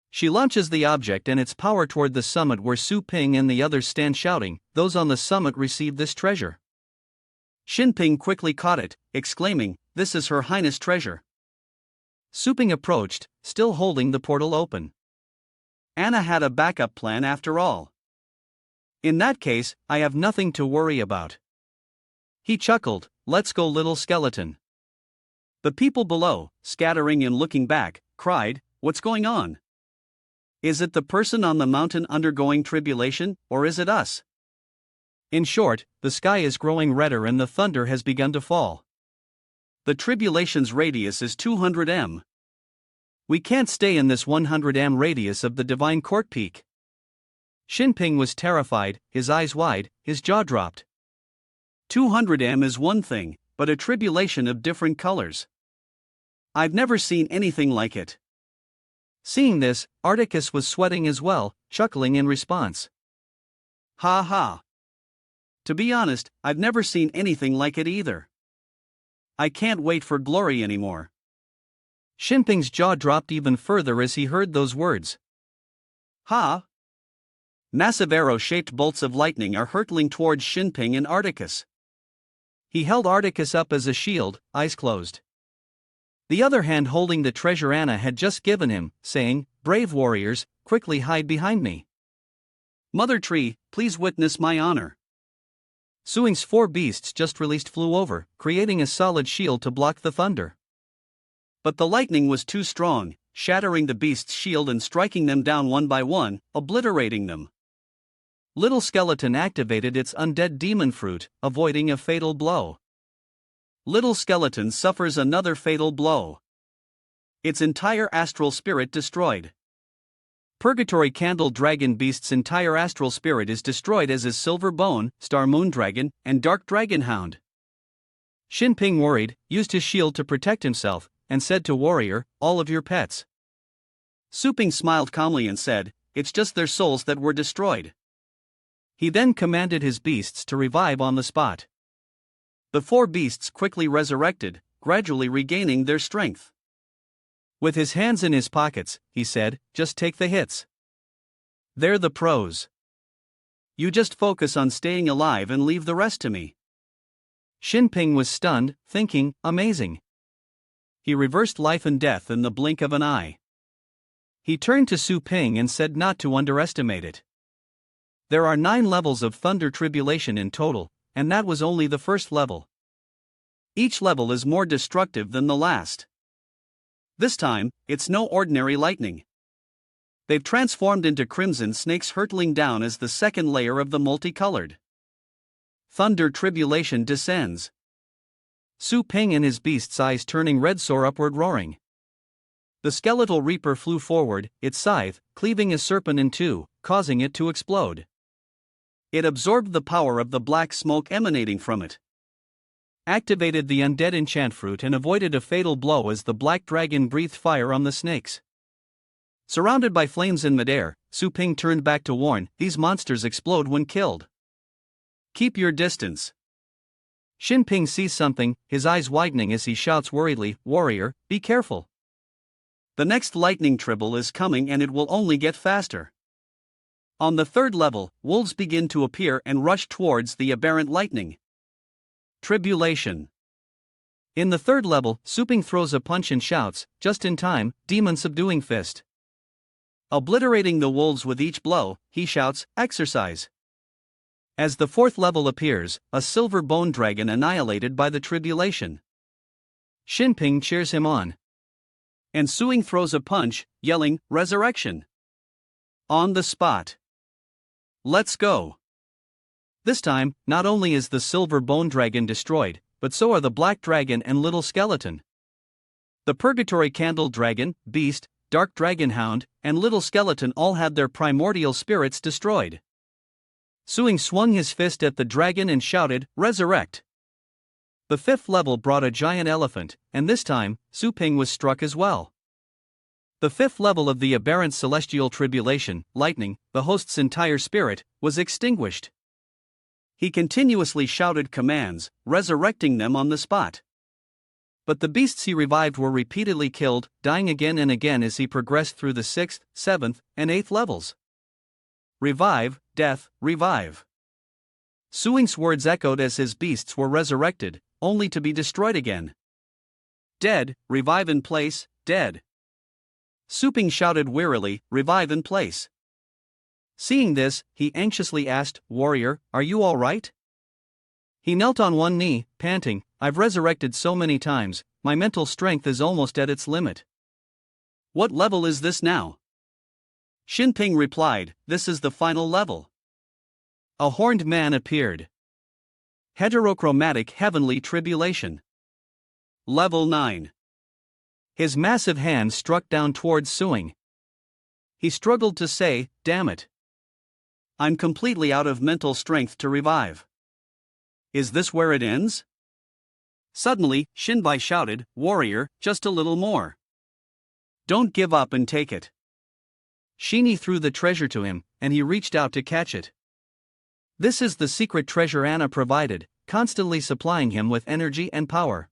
Speaker 2: She launches the object and its power toward the summit where Su Ping and the others stand shouting, those on the summit receive this treasure. Shinping quickly caught it, exclaiming, this is Her Highness' treasure. Suping approached, still holding the portal open. Anna had a backup plan after all. In that case, I have nothing to worry about. He chuckled, let's go little skeleton. The people below, scattering and looking back, cried, what's going on? Is it the person on the mountain undergoing tribulation, or is it us? In short, the sky is growing redder and the thunder has begun to fall. The tribulation's radius is 200 We can't stay in this 100 radius of the divine court peak. Shinping was terrified, his eyes wide, his jaw dropped. 200 is one thing, but a tribulation of different colors. I've never seen anything like it. Seeing this, Articus was sweating as well, chuckling in response. Ha ha. To be honest, I've never seen anything like it either. I can't wait for glory anymore. Shinping's jaw dropped even further as he heard those words. Ha? Massive arrow-shaped bolts of lightning are hurtling towards Shinping and Articus. He held Articus up as a shield, eyes closed. The other hand holding the treasure Anna had just given him, saying, "Brave warriors, quickly hide behind me. Mother Tree, please witness my honor." Suing's 4 beasts just released flew over, creating a solid shield to block the thunder. But the lightning was too strong, shattering the beast's shield and striking them down one by one, obliterating them. Little Skeleton activated its undead demon fruit, avoiding a fatal blow. Little Skeleton suffers another fatal blow. Its entire astral spirit destroyed. Purgatory Candle Dragon Beast's entire astral spirit is destroyed, as is Silver Bone, Star Moon Dragon, and Dark Dragon Hound. Shinping, worried, used his shield to protect himself, and said to Warrior, "All of your pets." Suping smiled calmly and said, "It's just their souls that were destroyed." He then commanded his beasts to revive on the spot. The 4 beasts quickly resurrected, gradually regaining their strength. With his hands in his pockets, he said, "Just take the hits. They're the pros. You just focus on staying alive and leave the rest to me." Shinping was stunned, thinking, amazing. He reversed life and death in the blink of an eye. He turned to Su Ping and said not to underestimate it. There are 9 levels of thunder tribulation in total, and that was only the first level. Each level is more destructive than the last. This time, it's no ordinary lightning. They've transformed into crimson snakes hurtling down as the second layer of the multicolored thunder tribulation descends. Su Ping and his beast's eyes turning red soar upward, roaring. The skeletal reaper flew forward, its scythe cleaving a serpent in 2, causing it to explode. It absorbed the power of the black smoke emanating from it, activated the undead enchant fruit, and avoided a fatal blow as the black dragon breathed fire on the snakes. Surrounded by flames in midair, Su Ping turned back to warn, "These monsters explode when killed. Keep your distance." Shinping sees something, his eyes widening as he shouts worriedly, "Warrior, be careful. The next lightning tribble is coming and it will only get faster." On the 3rd level, wolves begin to appear and rush towards the aberrant lightning tribulation. In the 3rd level, Suping throws a punch and shouts, "Just in time, demon subduing fist." Obliterating the wolves with each blow, he shouts, "Exercise." As the 4th level appears, a silver bone dragon annihilated by the tribulation. Shinping cheers him on. And Suing throws a punch, yelling, "Resurrection." On the spot. Let's go. This time, not only is the silver bone dragon destroyed, but so are the black dragon and little skeleton. The purgatory candle dragon, beast, dark dragon hound, and little skeleton all had their primordial spirits destroyed. Suing swung his fist at the dragon and shouted, "Resurrect." The 5th level brought a giant elephant, and this time, Suping was struck as well. The 5th level of the aberrant celestial tribulation, lightning, the host's entire spirit, was extinguished. He continuously shouted commands, resurrecting them on the spot. But the beasts he revived were repeatedly killed, dying again and again as he progressed through the 6th, 7th, and 8th levels. Revive, death, revive. Suing's words echoed as his beasts were resurrected, only to be destroyed again. Dead, revive in place, dead. Suping shouted wearily, "Revive in place." Seeing this, he anxiously asked, "Warrior, are you all right?" He knelt on one knee, panting, "I've resurrected so many times, my mental strength is almost at its limit." "What level is this now?" Shinping replied, "This is the final level." A horned man appeared. Heterochromatic heavenly tribulation. Level 9. His massive hand struck down towards Suing. He struggled to say, "Damn it. I'm completely out of mental strength to revive. Is this where it ends?" Suddenly, Shinbai shouted, "Warrior, just a little more. Don't give up and take it." Shini threw the treasure to him, and he reached out to catch it. This is the secret treasure Anna provided, constantly supplying him with energy and power.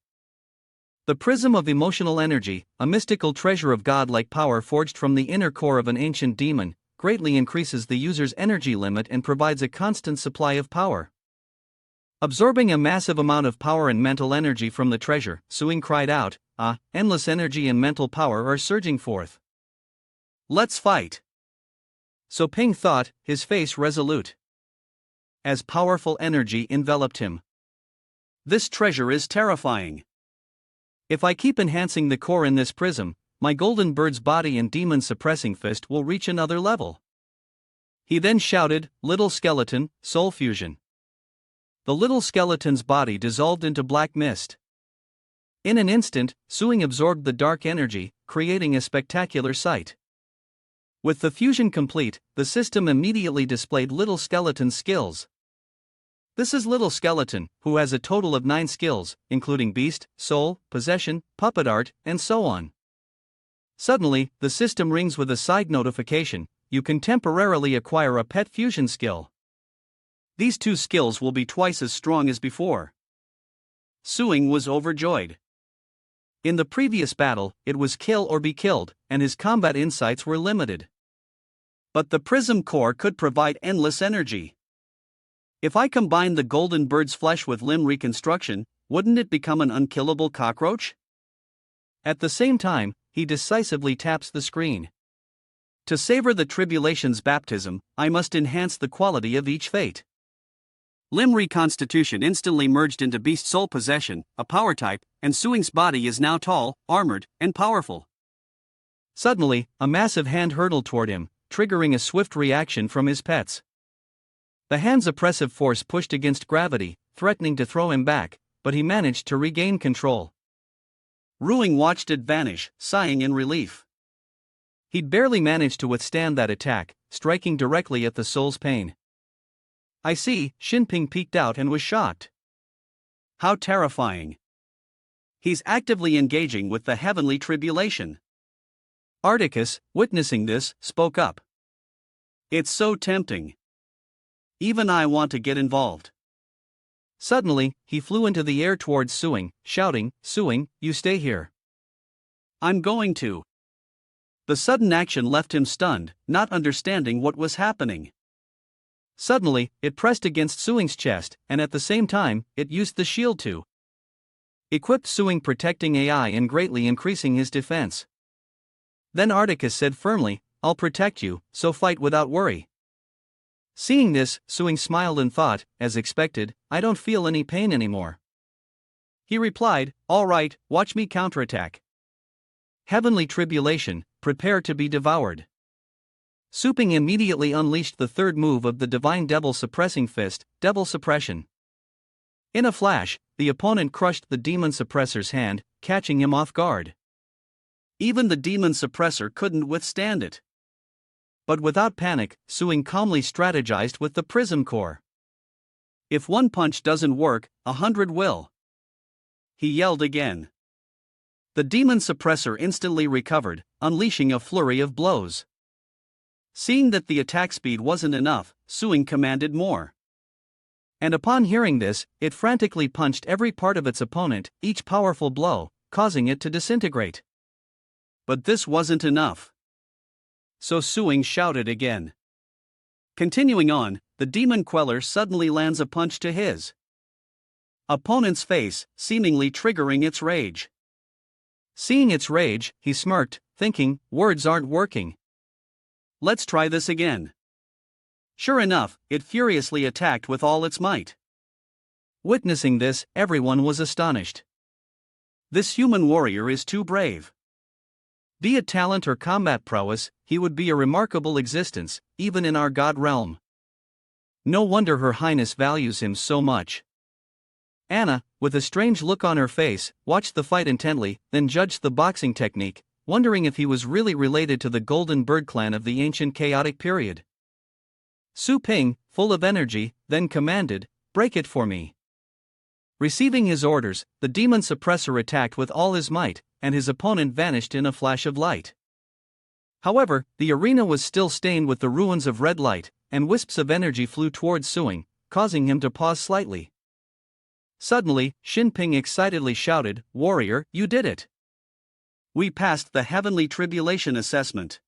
Speaker 2: The prism of emotional energy, a mystical treasure of godlike power forged from the inner core of an ancient demon,
Speaker 1: greatly increases the user's energy limit and provides a constant supply of power. Absorbing a massive amount of power and mental energy from the treasure, Suing cried out, "Ah, endless energy and mental power are surging forth. Let's fight." So Ping thought, his face resolute, as powerful energy enveloped him. This treasure is terrifying. If I keep enhancing the core in this prism, my golden bird's body and demon suppressing fist will reach another level. He then shouted, "Little skeleton, soul fusion." The little skeleton's body dissolved into black mist. In an instant, Suing absorbed the dark energy, creating a spectacular sight. With the fusion complete, the system immediately displayed Little Skeleton's skills. This is Little Skeleton, who has a total of 9 skills, including Beast, Soul, Possession, Puppet Art, and so on. Suddenly, the system rings with a side notification: you can temporarily acquire a pet fusion skill. These 2 skills will be twice as strong as before. Suing was overjoyed. In the previous battle, it was kill or be killed, and his combat insights were limited. But the prism core could provide endless energy. If I combine the golden bird's flesh with limb reconstruction, wouldn't it become an unkillable cockroach? At the same time, he decisively taps the screen. To savor the tribulation's baptism, I must enhance the quality of each fate. Limb reconstitution instantly merged into beast soul possession, a power type, and Suing's body is now tall, armored, and powerful. Suddenly, a massive hand hurtled toward him, triggering a swift reaction from his pets. The hand's oppressive force pushed against gravity, threatening to throw him back, but he managed to regain control. Ruing watched it vanish, sighing in relief. He'd barely managed to withstand that attack, striking directly at the soul's pain. "I see," Shinping peeked out and was shocked. "How terrifying. He's actively engaging with the heavenly tribulation." Articus, witnessing this, spoke up. "It's so tempting. Even I want to get involved." Suddenly, he flew into the air towards Suing, shouting, "Suing, you stay here. I'm going to." The sudden action left him stunned, not understanding what was happening. Suddenly, it pressed against Suing's chest, and at the same time, it used the shield to equip Suing, protecting AI and greatly increasing his defense. Then Articus said firmly, "I'll protect you, so fight without worry." Seeing this, Suing smiled and thought, as expected, "I don't feel any pain anymore." He replied, "All right, watch me counterattack. Heavenly tribulation, prepare to be devoured." Suping immediately unleashed the third move of the divine devil suppressing fist, Devil Suppression. In a flash, the opponent crushed the demon suppressor's hand, catching him off guard. Even the demon suppressor couldn't withstand it. But without panic, Suing calmly strategized with the prism core. "If one punch doesn't work, 100 will." He yelled again. The demon suppressor instantly recovered, unleashing a flurry of blows. Seeing that the attack speed wasn't enough, Suing commanded more. And upon hearing this, it frantically punched every part of its opponent, each powerful blow, causing it to disintegrate. But this wasn't enough. So Suing shouted again. Continuing on, the demon queller suddenly lands a punch to his opponent's face, seemingly triggering its rage. Seeing its rage, he smirked, thinking, "Words aren't working. Let's try this again." Sure enough, it furiously attacked with all its might. Witnessing this, everyone was astonished. This human warrior is too brave. Be it talent or combat prowess, he would be a remarkable existence, even in our god realm. No wonder Her Highness values him so much. Anna, with a strange look on her face, watched the fight intently, then judged the boxing technique, wondering if he was really related to the Golden Bird clan of the ancient chaotic period. Su Ping, full of energy, then commanded, "Break it for me." Receiving his orders, the demon suppressor attacked with all his might, and his opponent vanished in a flash of light. However, the arena was still stained with the ruins of red light, and wisps of energy flew towards Suing, causing him to pause slightly. Suddenly, Shinping excitedly shouted, "Warrior, you did it! We passed the heavenly tribulation assessment.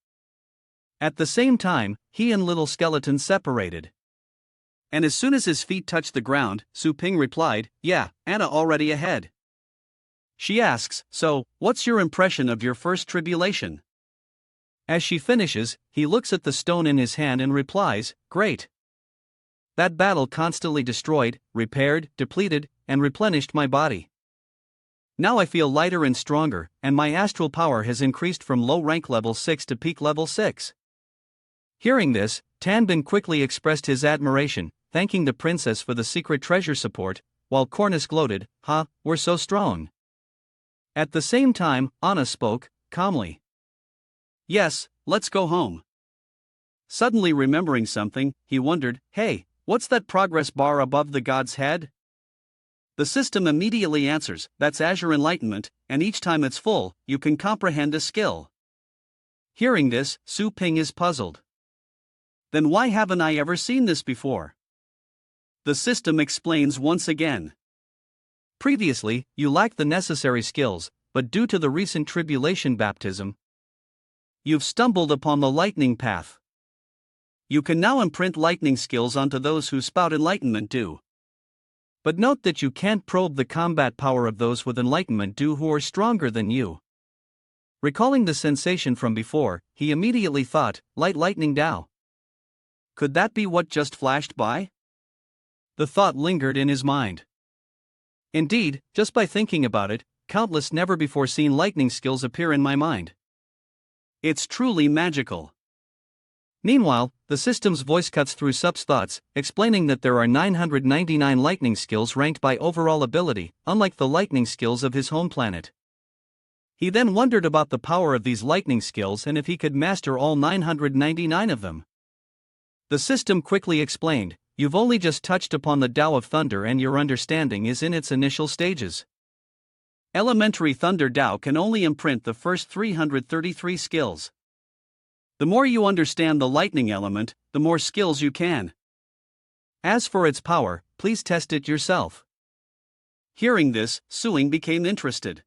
Speaker 2: At the same time, he and Little Skeleton separated. And as soon as his feet touched the ground, Su Ping replied, "Yeah, Anna already ahead." She asks, "So, what's your impression of your first tribulation?" As she finishes, he looks at the stone in his hand and replies, "Great. That battle constantly destroyed, repaired, depleted, and replenished my body. Now I feel lighter and stronger, and my astral power has increased from low rank level 6 to peak level 6. Hearing this, Tanbin quickly expressed his admiration, thanking the princess for the secret treasure support, while Cornus gloated, "Ha, we're so strong." At the same time, Anna spoke, calmly. "Yes, let's go home." Suddenly remembering something, he wondered, "Hey, what's that progress bar above the god's head?" The system immediately answers, "That's Azure Enlightenment, and each time it's full, you can comprehend a skill." Hearing this, Su Ping is puzzled. Then why haven't I ever seen this before? The system explains once again. Previously, you lacked the necessary skills, but due to the recent tribulation baptism, you've stumbled upon the lightning path. You can now imprint lightning skills onto those who spout enlightenment dew. But note that you can't probe the combat power of those with enlightenment dew who are stronger than you. Recalling the sensation from before, he immediately thought, lightning Dao. Could that be what just flashed by? The thought lingered in his mind. Indeed, just by thinking about it, countless never-before-seen lightning skills appear in my mind. It's truly magical. Meanwhile, the system's voice cuts through Sup's thoughts, explaining that there are 999 lightning skills ranked by overall ability, unlike the lightning skills of his home planet. He then wondered about the power of these lightning skills and if he could master all 999 of them. The system quickly explained, "You've only just touched upon the Tao of Thunder and your understanding is in its initial stages. Elementary Thunder Tao can only imprint the first 333 skills. The more you understand the lightning element, the more skills you can. As for its power, please test it yourself." Hearing this, Suing became interested.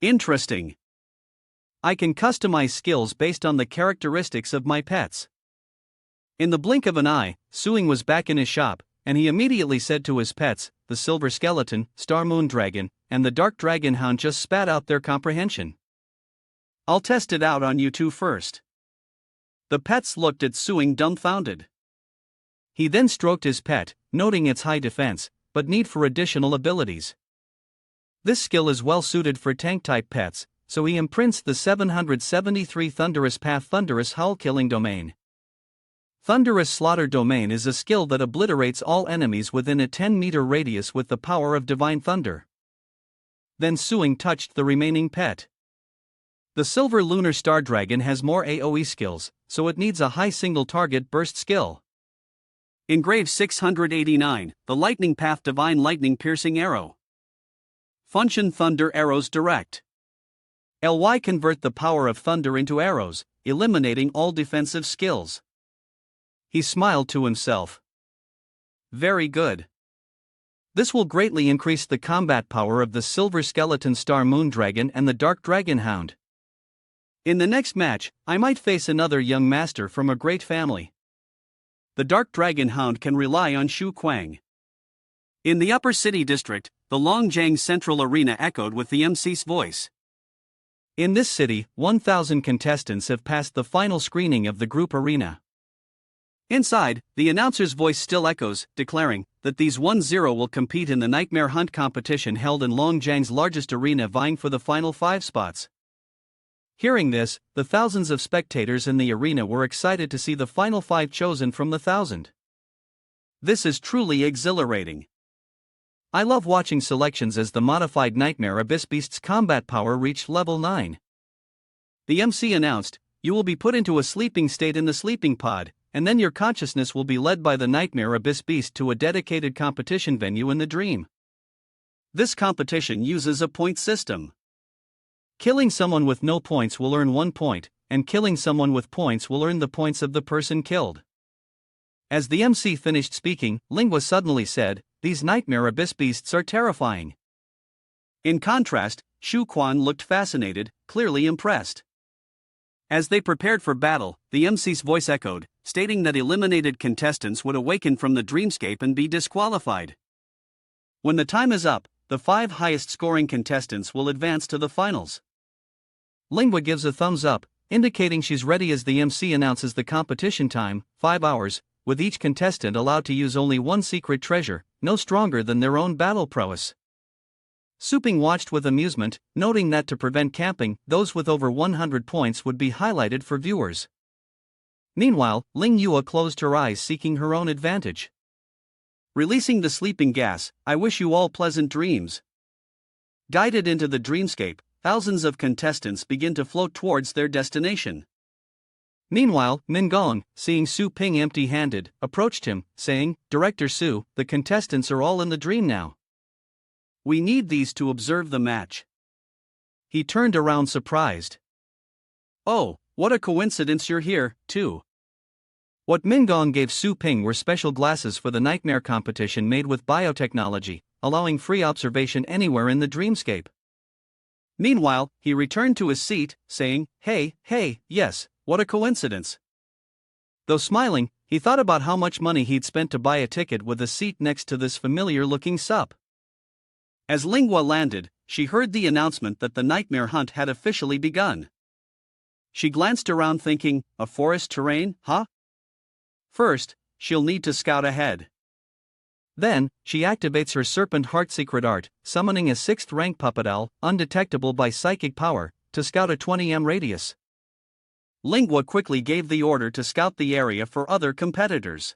Speaker 2: Interesting. I can customize skills based on the characteristics of my pets. In the blink of an eye, Suing was back in his shop, and he immediately said to his pets, the Silver Skeleton, Star Moon Dragon, and the Dark Dragon Hound just spat out their comprehension. "I'll test it out on you two first." The pets looked at Suing dumbfounded. He then stroked his pet, noting its high defense, but need for additional abilities. This skill is well suited for tank-type pets, so he imprints the 773 Thunderous Path Thunderous Howl Killing Domain. Thunderous Slaughter Domain is a skill that obliterates all enemies within a 10-meter radius with the power of Divine Thunder. Then Suing touched the remaining pet. The Silver Lunar Star Dragon has more AoE skills, so it needs a high single-target burst skill. Engrave 689, the Lightning Path Divine Lightning Piercing Arrow. Function Thunder Arrows Direct. LY convert the power of thunder into arrows, eliminating all defensive skills. He smiled to himself. Very good. This will greatly increase the combat power of the Silver Skeleton Star Moon Dragon and the Dark Dragon Hound. In the next match, I might face another young master from a great family. The Dark Dragon Hound can rely on Shu Kuang. In the Upper City District, the Longjiang Central Arena echoed with the MC's voice. In this city, 1,000 contestants have passed the final screening of the group arena. Inside, the announcer's voice still echoes, declaring that these 10 will compete in the Nightmare Hunt competition held in Longjiang's largest arena, vying for the final 5 spots. Hearing this, the thousands of spectators in the arena were excited to see the final 5 chosen from the 1,000. This is truly exhilarating. I love watching selections as the modified Nightmare Abyss Beast's combat power reached level 9. The MC announced, "You will be put into a sleeping state in the sleeping pod, and then your consciousness will be led by the Nightmare Abyss Beast to a dedicated competition venue in the dream. This competition uses a point system. Killing someone with no points will earn 1 point, and killing someone with points will earn the points of the person killed." As the MC finished speaking, Lingua suddenly said, "These Nightmare Abyss Beasts are terrifying." In contrast, Shu Quan looked fascinated, clearly impressed. As they prepared for battle, the MC's voice echoed, stating that eliminated contestants would awaken from the dreamscape and be disqualified. When the time is up, the 5 highest scoring contestants will advance to the finals.
Speaker 1: Lingua gives a thumbs up, indicating she's ready as the MC announces the competition time, 5 hours, with each contestant allowed to use only one secret treasure, no stronger than their own battle prowess. Suping watched with amusement, noting that to prevent camping, those with over 100 points would be highlighted for viewers. Meanwhile, Ling Yua closed her eyes seeking her own advantage.
Speaker 2: Releasing the sleeping gas, I wish you all pleasant dreams. Guided into the dreamscape, thousands of contestants begin to float towards their destination.
Speaker 1: Meanwhile, Min Gong, seeing Su Ping empty-handed, approached him, saying, "Director Su, the contestants are all in the dream now.
Speaker 2: We need these to observe the match."
Speaker 1: He turned around surprised.
Speaker 2: "Oh, what a coincidence you're here, too."
Speaker 1: What Min Gong gave Su Ping were special glasses for the nightmare competition made with biotechnology, allowing free observation anywhere in the dreamscape.
Speaker 2: Meanwhile, he returned to his seat, saying, hey, yes, what a coincidence."
Speaker 1: Though smiling, he thought about how much money he'd spent to buy a ticket with a seat next to this familiar-looking sup.
Speaker 2: As Lingua landed, she heard the announcement that the nightmare hunt had officially begun. She glanced around thinking, a forest terrain, huh? First, she'll need to scout ahead.
Speaker 1: Then, she activates her serpent heart secret art, summoning a 6th rank puppet owl, undetectable by psychic power, to scout a 20 m radius.
Speaker 2: Lingua quickly gave the order to scout the area for other competitors.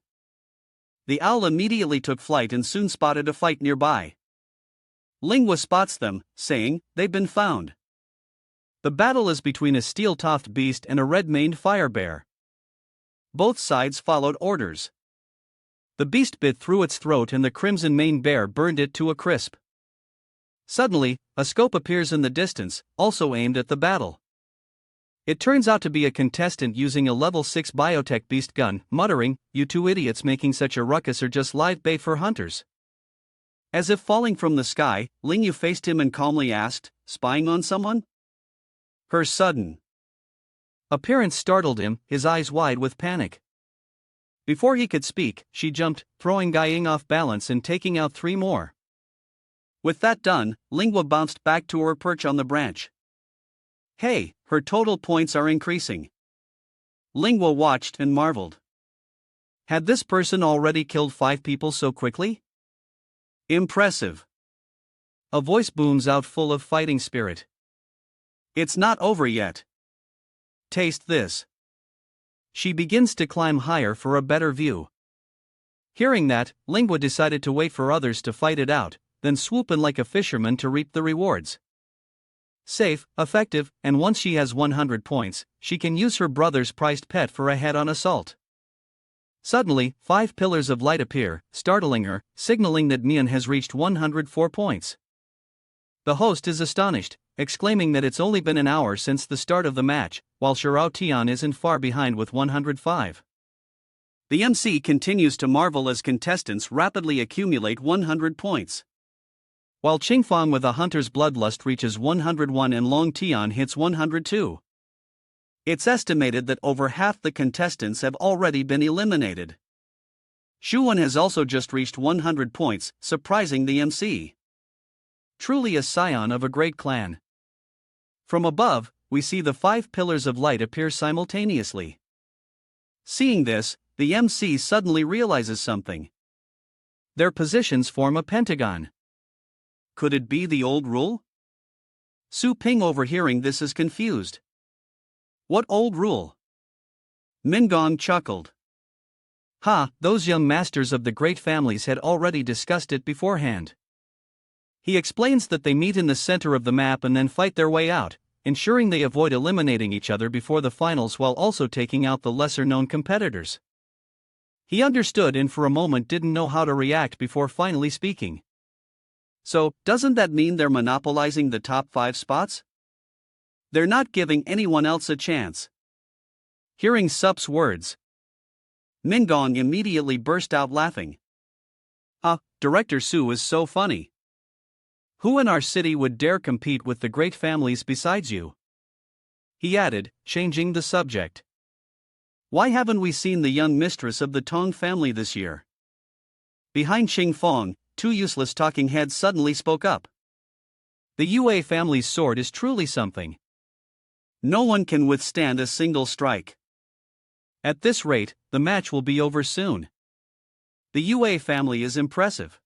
Speaker 2: The owl immediately took flight and soon spotted a fight nearby. Lingua spots them, saying, "They've been found."
Speaker 1: The battle is between a steel-toothed beast and a red-maned fire bear.
Speaker 2: Both sides followed orders.
Speaker 1: The beast bit through its throat and the crimson-maned bear burned it to a crisp. Suddenly, a scope appears in the distance, also aimed at the battle. It turns out to be a contestant using a level 6 biotech beast gun, muttering, "You two idiots making such a ruckus are just live bait for hunters."
Speaker 2: As if falling from the sky, Lingyu faced him and calmly asked, "Spying on someone?" Her sudden
Speaker 1: appearance startled him, his eyes wide with panic. Before he could speak, she jumped, throwing Guiying off balance and taking out 3 more.
Speaker 2: With that done, Lingua bounced back to her perch on the branch. Hey, her total points are increasing. Lingua watched and marveled.
Speaker 1: Had this person already killed 5 people so quickly?
Speaker 2: Impressive.
Speaker 1: A voice booms out full of fighting spirit.
Speaker 2: It's not over yet.
Speaker 1: Taste this. She begins to climb higher for a better view. Hearing that, Lingua decided to wait for others to fight it out, then swoop in like a fisherman to reap the rewards. Safe, effective, and once she has 100 points, she can use her brother's prized pet for a head-on assault. Suddenly, 5 pillars of light appear, startling her, signaling that Mian has reached 104 points. The host is astonished, exclaiming that it's only been an hour since the start of the match, while Shirao Tian isn't far behind with 105.
Speaker 2: The MC continues to marvel as contestants rapidly accumulate 100 points.
Speaker 1: While Qingfang with a hunter's bloodlust reaches 101 and Long Tian hits 102.
Speaker 2: It's estimated that over half the contestants have already been eliminated. Shuwen has also just reached 100 points, surprising the MC.
Speaker 1: Truly a scion of a great clan. From above, we see the 5 pillars of light appear simultaneously.
Speaker 2: Seeing this, the MC suddenly realizes something.
Speaker 1: Their positions form a pentagon.
Speaker 2: Could it be the old rule? Su Ping overhearing this is confused. What old rule? Min Gong chuckled.
Speaker 1: Those young masters of the great families had already discussed it beforehand. He explains that they meet in the center of the map and then fight their way out, ensuring they avoid eliminating each other before the finals while also taking out the lesser-known competitors. He understood and for a moment didn't know how to react before finally speaking.
Speaker 2: So, doesn't that mean they're monopolizing the top 5 spots? They're not giving anyone else a chance.
Speaker 1: Hearing Sup's words,
Speaker 2: Min Gong immediately burst out laughing.
Speaker 1: Director Su is so funny. Who in our city would dare compete with the great families besides you?
Speaker 2: he added, changing the subject. Why haven't we seen the young mistress of the Tong family this year? Behind Xing Fong, two useless talking heads suddenly spoke up.
Speaker 1: The Yue family's sword is truly something.
Speaker 2: No one can withstand a single strike.
Speaker 1: At this rate, the match will be over soon.
Speaker 2: The Yue family is impressive.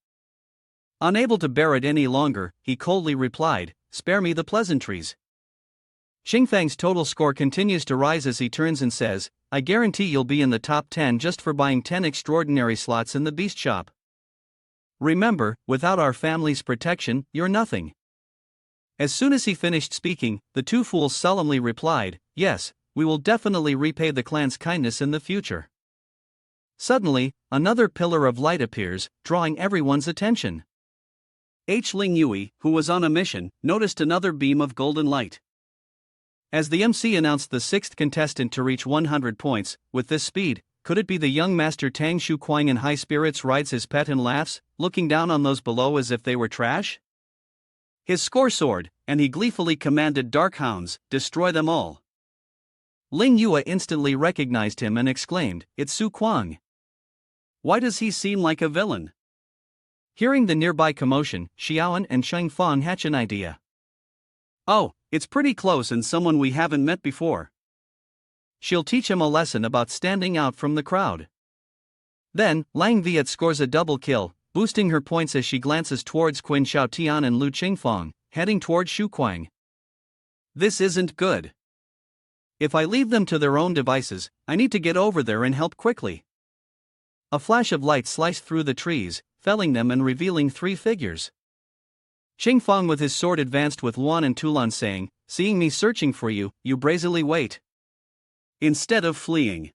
Speaker 1: Unable to bear it any longer, he coldly replied, "Spare me the pleasantries." Xingfang's total score continues to rise as he turns and says, "I guarantee you'll be in the top 10 just for buying 10 extraordinary slots in the beast shop. Remember, without our family's protection, you're nothing." As soon as he finished speaking, the two fools solemnly replied, "Yes, we will definitely repay the clan's kindness in the future." Suddenly, another pillar of light appears, drawing everyone's attention.
Speaker 2: Ling Yui, who was on a mission, noticed another beam of golden light.
Speaker 1: As the MC announced the sixth contestant to reach 100 points, with this speed, could it be the young master Tang Shu Kuang in high spirits rides his pet and laughs, looking down on those below as if they were trash? His score soared, and he gleefully commanded dark hounds, "Destroy them all." Ling Yue instantly recognized him and exclaimed, "It's Su Kuang.
Speaker 2: Why does he seem like a villain?"
Speaker 1: Hearing the nearby commotion, Xiaoan and Sheng Fang hatch an idea.
Speaker 2: "Oh, it's pretty close and someone we haven't met before.
Speaker 1: She'll teach him a lesson about standing out from the crowd." Then, Lang Viet scores a double kill, boosting her points as she glances towards Qin Xiaotian and Lu Qingfang, heading towards Shu Kuang.
Speaker 2: This isn't good.
Speaker 1: If I leave them to their own devices, I need to get over there and help quickly. A flash of light sliced through the trees, felling them and revealing three figures. Qingfang with his sword advanced with Luan and Tulan saying, "Seeing me searching for you, you brazenly wait,
Speaker 2: instead of fleeing."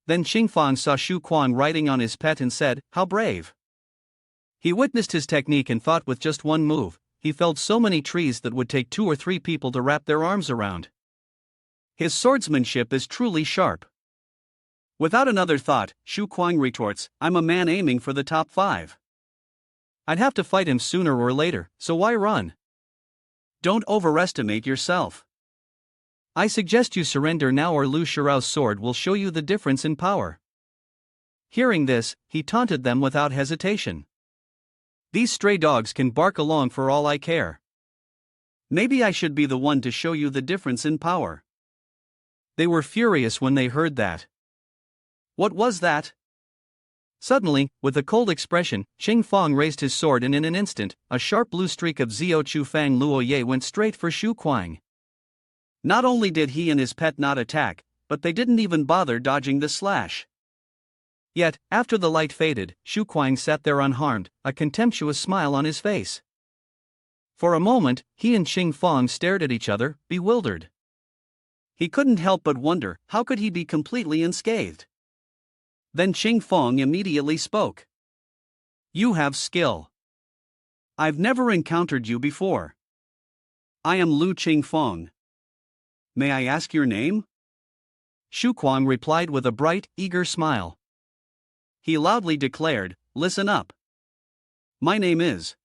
Speaker 1: Then Qingfang saw Shu Kuang riding on his pet and said, "How brave." He witnessed his technique and thought with just one move, he felled so many trees that would take 2 or 3 people to wrap their arms around. His swordsmanship is truly sharp.
Speaker 2: Without another thought, Shu Kuang retorts, "I'm a man aiming for the top 5.
Speaker 1: I'd have to fight him sooner or later, so why run?
Speaker 2: Don't overestimate yourself.
Speaker 1: I suggest you surrender now or Lu Shirao's sword will show you the difference in power." Hearing this, he taunted them without hesitation. "These stray dogs can bark along for all I care.
Speaker 2: Maybe I should be the one to show you the difference in power."
Speaker 1: They were furious when they heard that.
Speaker 2: What was that?
Speaker 1: Suddenly, with a cold expression, Qing Fang raised his sword and in an instant, a sharp blue streak of Zio Chu Fang Luoye went straight for Shu Kuang.
Speaker 2: Not only did he and his pet not attack, but they didn't even bother dodging the slash.
Speaker 1: Yet, after the light faded, Shu Kuang sat there unharmed, a contemptuous smile on his face. For a moment, he and Qing Fang stared at each other, bewildered.
Speaker 2: He couldn't help but wonder, how could he be completely unscathed? Then Qing Fang immediately spoke. "You have skill. I've never encountered you before. I am Lu Qingfang. May I ask your name?"
Speaker 1: Shu Kuang replied with a bright, eager smile.
Speaker 2: He loudly declared, "Listen up. My name is..."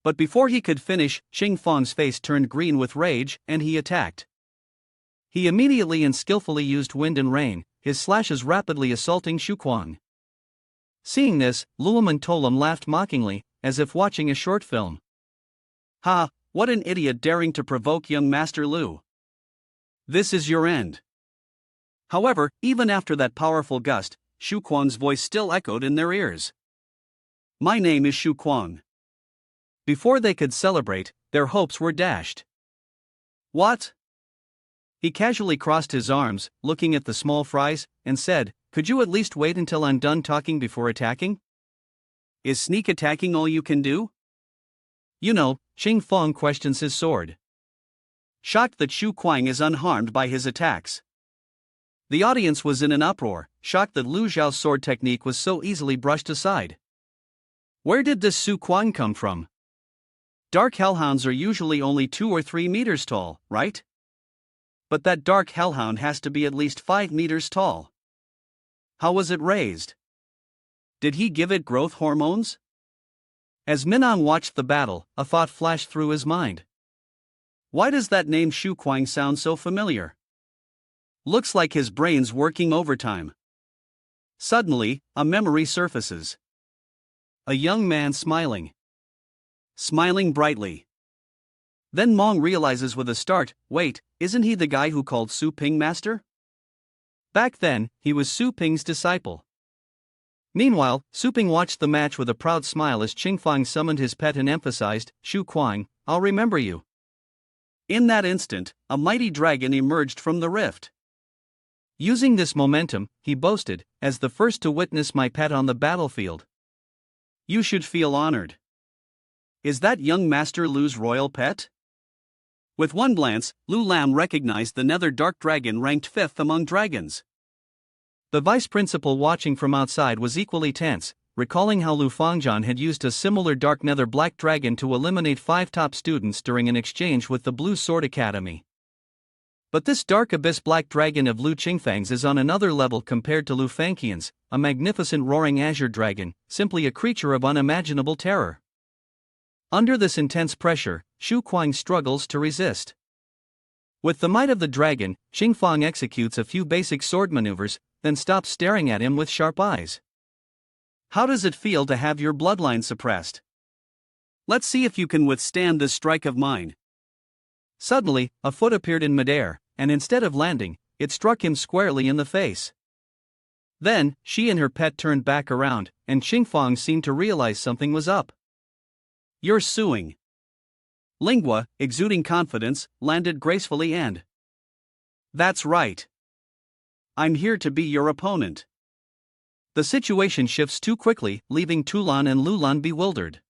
Speaker 2: But before he could finish, Qing Fang's face turned green with rage, and he attacked.
Speaker 1: He immediately and skillfully used wind and rain, his slashes rapidly assaulting Shu Kuang. Seeing this, Luam and Tolam laughed mockingly, as if watching a short film.
Speaker 2: "Ha, what an idiot daring to provoke young Master Lu. This is your end." However, even after that powerful gust, Shu Kuang's voice still echoed in their ears. "My name is Shu Kuang."
Speaker 1: Before they could celebrate, their hopes were dashed.
Speaker 2: "What?"
Speaker 1: He casually crossed his arms, looking at the small fries, and said, "Could you at least wait until I'm done talking before attacking?
Speaker 2: Is sneak attacking all you can do?"
Speaker 1: You know, Qing Fang questions his sword.
Speaker 2: Shocked that Shu Kuang is unharmed by his attacks.
Speaker 1: The audience was in an uproar, shocked that Lu Zhao's sword technique was so easily brushed aside. Where did this Su Kuang come from? Dark hellhounds are usually only 2 or 3 meters tall, right? But that dark hellhound has to be at least 5 meters tall. How was it raised? Did he give it growth hormones? As Minong watched the battle, a thought flashed through his mind.
Speaker 2: Why does that name Shu Kuang sound so familiar? Looks like his brain's working overtime. Suddenly, a memory surfaces. A young man smiling. Smiling brightly. Then Mong realizes with a start, wait, isn't he the guy who called Su Ping master? Back then, he was Su Ping's disciple. Meanwhile, Su Ping watched the match with a proud smile as Qing Fang summoned his pet and emphasized, Shu Kuang, I'll remember you. In that instant, a mighty dragon emerged from the rift. Using this momentum, he boasted, as the first to witness my pet on the battlefield. You should feel honored. Is that young Master Lu's royal pet? With one glance, Lu Lam recognized the nether dark dragon ranked 5th among dragons. The vice principal watching from outside was equally tense, recalling how Lu Fangjian had used a similar dark nether black dragon to eliminate 5 top students during an exchange with the Blue Sword Academy. But this dark abyss black dragon of Lu Qingfang's is on another level compared to Lu Fangqian's, a magnificent roaring azure dragon, simply a creature of unimaginable terror. Under this intense pressure, Shu Kuang struggles to resist. With the might of the dragon, Qing Fang executes a few basic sword maneuvers, then stops staring at him with sharp eyes. How does it feel to have your bloodline suppressed? Let's see if you can withstand this strike of mine. Suddenly, a foot appeared in midair, and instead of landing, it struck him squarely in the face. Then, she and her pet turned back around, and Qing Fang seemed to realize something was up. You're suing. Lingua, exuding confidence, landed gracefully and. That's right. I'm here to be your opponent. The situation shifts too quickly, leaving Tulan and Lulan bewildered.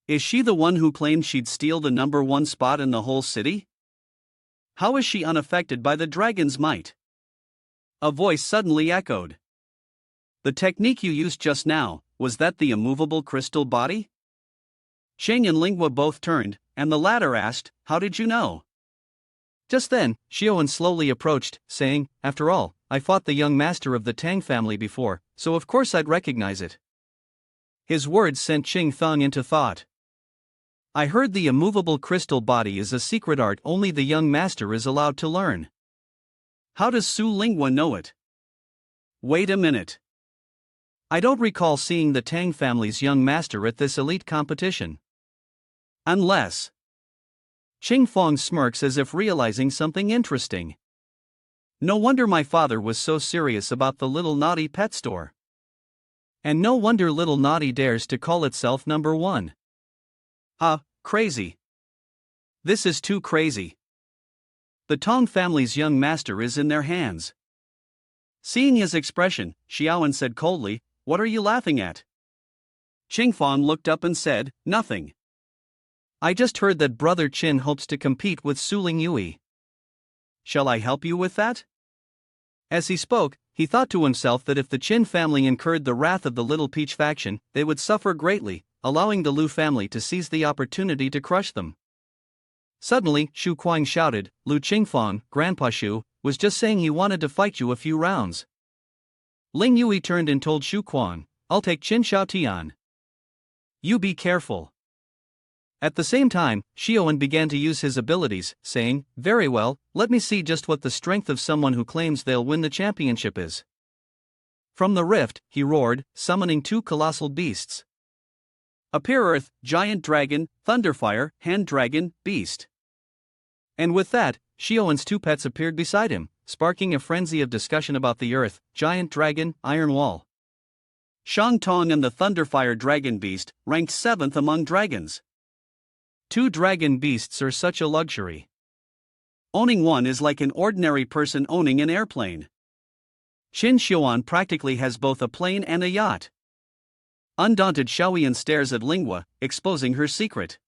Speaker 2: Is she the one who claimed she'd steal the #1 spot in the whole city? How is she unaffected by the dragon's might? A voice suddenly echoed. The technique you used just now, was that the immovable crystal body? Sheng and Lingua both turned, and the latter asked, how did you know? Just then, Xiaoan slowly approached, saying, after all, I fought the young master of the Tang family before, so of course I'd recognize it. His words sent Qing Fang into thought. I heard the immovable crystal body is a secret art only the young master is allowed to learn. How does Su Lingua know it? Wait a minute. I don't recall seeing the Tang family's young master at this elite competition. Unless. Qing Fang smirks as if realizing something interesting. No wonder my father was so serious about the little naughty pet store. And no wonder little naughty dares to call itself #1. Crazy. This is too crazy. The Tong family's young master is in their hands. Seeing his expression, Xiaoan said coldly, what are you laughing at? Qing Fang looked up and said, nothing. I just heard that Brother Qin hopes to compete with Su Lingyue. Shall I help you with that? As he spoke, he thought to himself that if the Qin family incurred the wrath of the Little Peach faction, they would suffer greatly, allowing the Lu family to seize the opportunity to crush them. Suddenly, Shu Kuang shouted, Lu Qingfang, Grandpa Shu, was just saying he wanted to fight you a few rounds. Ling Yui turned and told Shu Kuang, I'll take Qin Shaotian. You be careful. At the same time, Xiaoan began to use his abilities, saying, very well, let me see just what the strength of someone who claims they'll win the championship is. From the rift, he roared, summoning 2 colossal beasts. Appear Earth, Giant Dragon, Thunderfire, Hand Dragon, Beast. And with that, Xiaoan's 2 pets appeared beside him, sparking a frenzy of discussion about the Earth, Giant Dragon, Iron Wall. Shang Tong and the Thunderfire Dragon Beast, ranked 7th among dragons. 2 dragon beasts are such a luxury. Owning one is like an ordinary person owning an airplane. Qin Xiaoan practically has both a plane and a yacht. Undaunted Xiaoyan stares at Lingua, exposing her secret.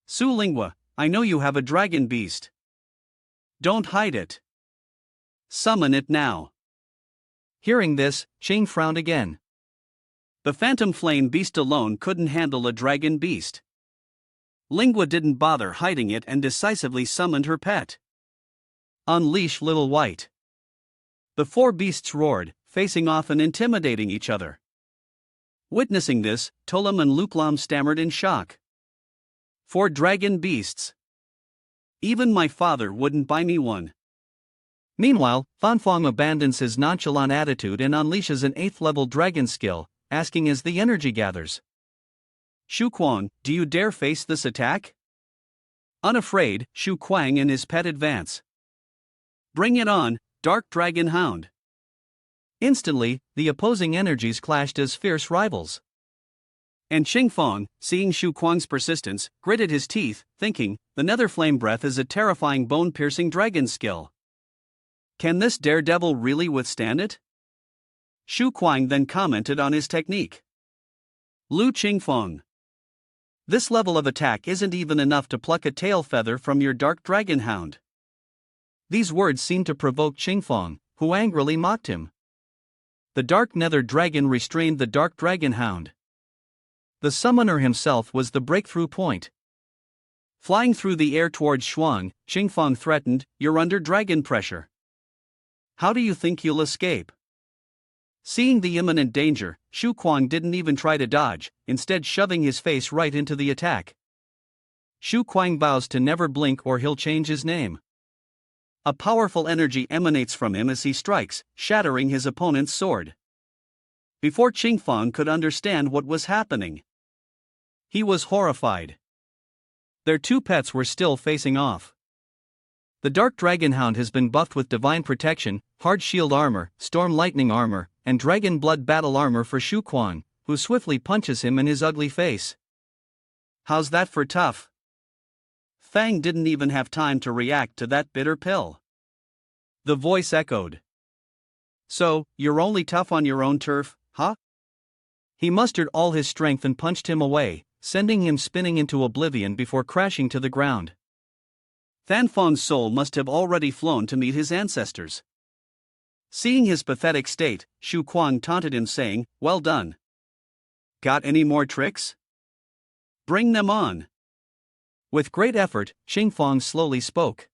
Speaker 2: Su Lingua, I know you have a dragon beast. Don't hide it. Summon it now. Hearing this, Qing frowned again. The phantom flame beast alone couldn't handle a dragon beast. Lingua didn't bother hiding it and decisively summoned her pet. Unleash Little White. The 4 beasts roared, facing off and intimidating each other. Witnessing this, Tolam and Luklam stammered in shock. 4 dragon beasts. Even my father wouldn't buy me one.
Speaker 1: Meanwhile, Fanfong abandons his nonchalant attitude and unleashes an 8th level dragon skill, asking as the energy gathers.
Speaker 2: Shu Kuang, do you dare face this attack? Unafraid, Shu Kuang and his pet advance. Bring it on, Dark Dragon Hound.
Speaker 1: Instantly, the opposing energies clashed as fierce rivals.
Speaker 2: And Qingfeng, seeing Shu Kuang's persistence, gritted his teeth, thinking, the nether flame breath is a terrifying bone-piercing dragon skill. Can this daredevil really withstand it? Shu Kuang then commented on his technique. Lu Qingfeng. This level of attack isn't even enough to pluck a tail feather from your dark dragon hound.
Speaker 1: These words seemed to provoke Qingfeng, who angrily mocked him. The dark nether dragon restrained the dark dragon hound. The summoner himself was the breakthrough point. Flying through the air towards Shuang, Qingfeng threatened, "You're under dragon pressure. How do you think you'll escape?" Seeing the imminent danger, Shu Kuang didn't even try to dodge, instead shoving his face right into the attack. Shu Kuang vows to never blink or he'll change his name. A powerful energy emanates from him as he strikes, shattering his opponent's sword. Before Qingfeng could understand what was happening, he was horrified. Their two pets were still facing off. The Dark Dragon Hound has been buffed with Divine Protection, Hard Shield Armor, Storm Lightning Armor, and Dragon Blood Battle Armor for Shu Kuang, who swiftly punches him in his ugly face. How's that for tough? Fang didn't even have time to react to that bitter pill. The voice echoed. So, you're only tough on your own turf, huh? He mustered all his strength and punched him away, sending him spinning into oblivion before crashing to the ground. Fanfeng's soul must have already flown to meet his ancestors. Seeing his pathetic state, Shu Kuang taunted him saying, "Well done. Got any more tricks? Bring them on." With great effort, Qingfeng slowly spoke.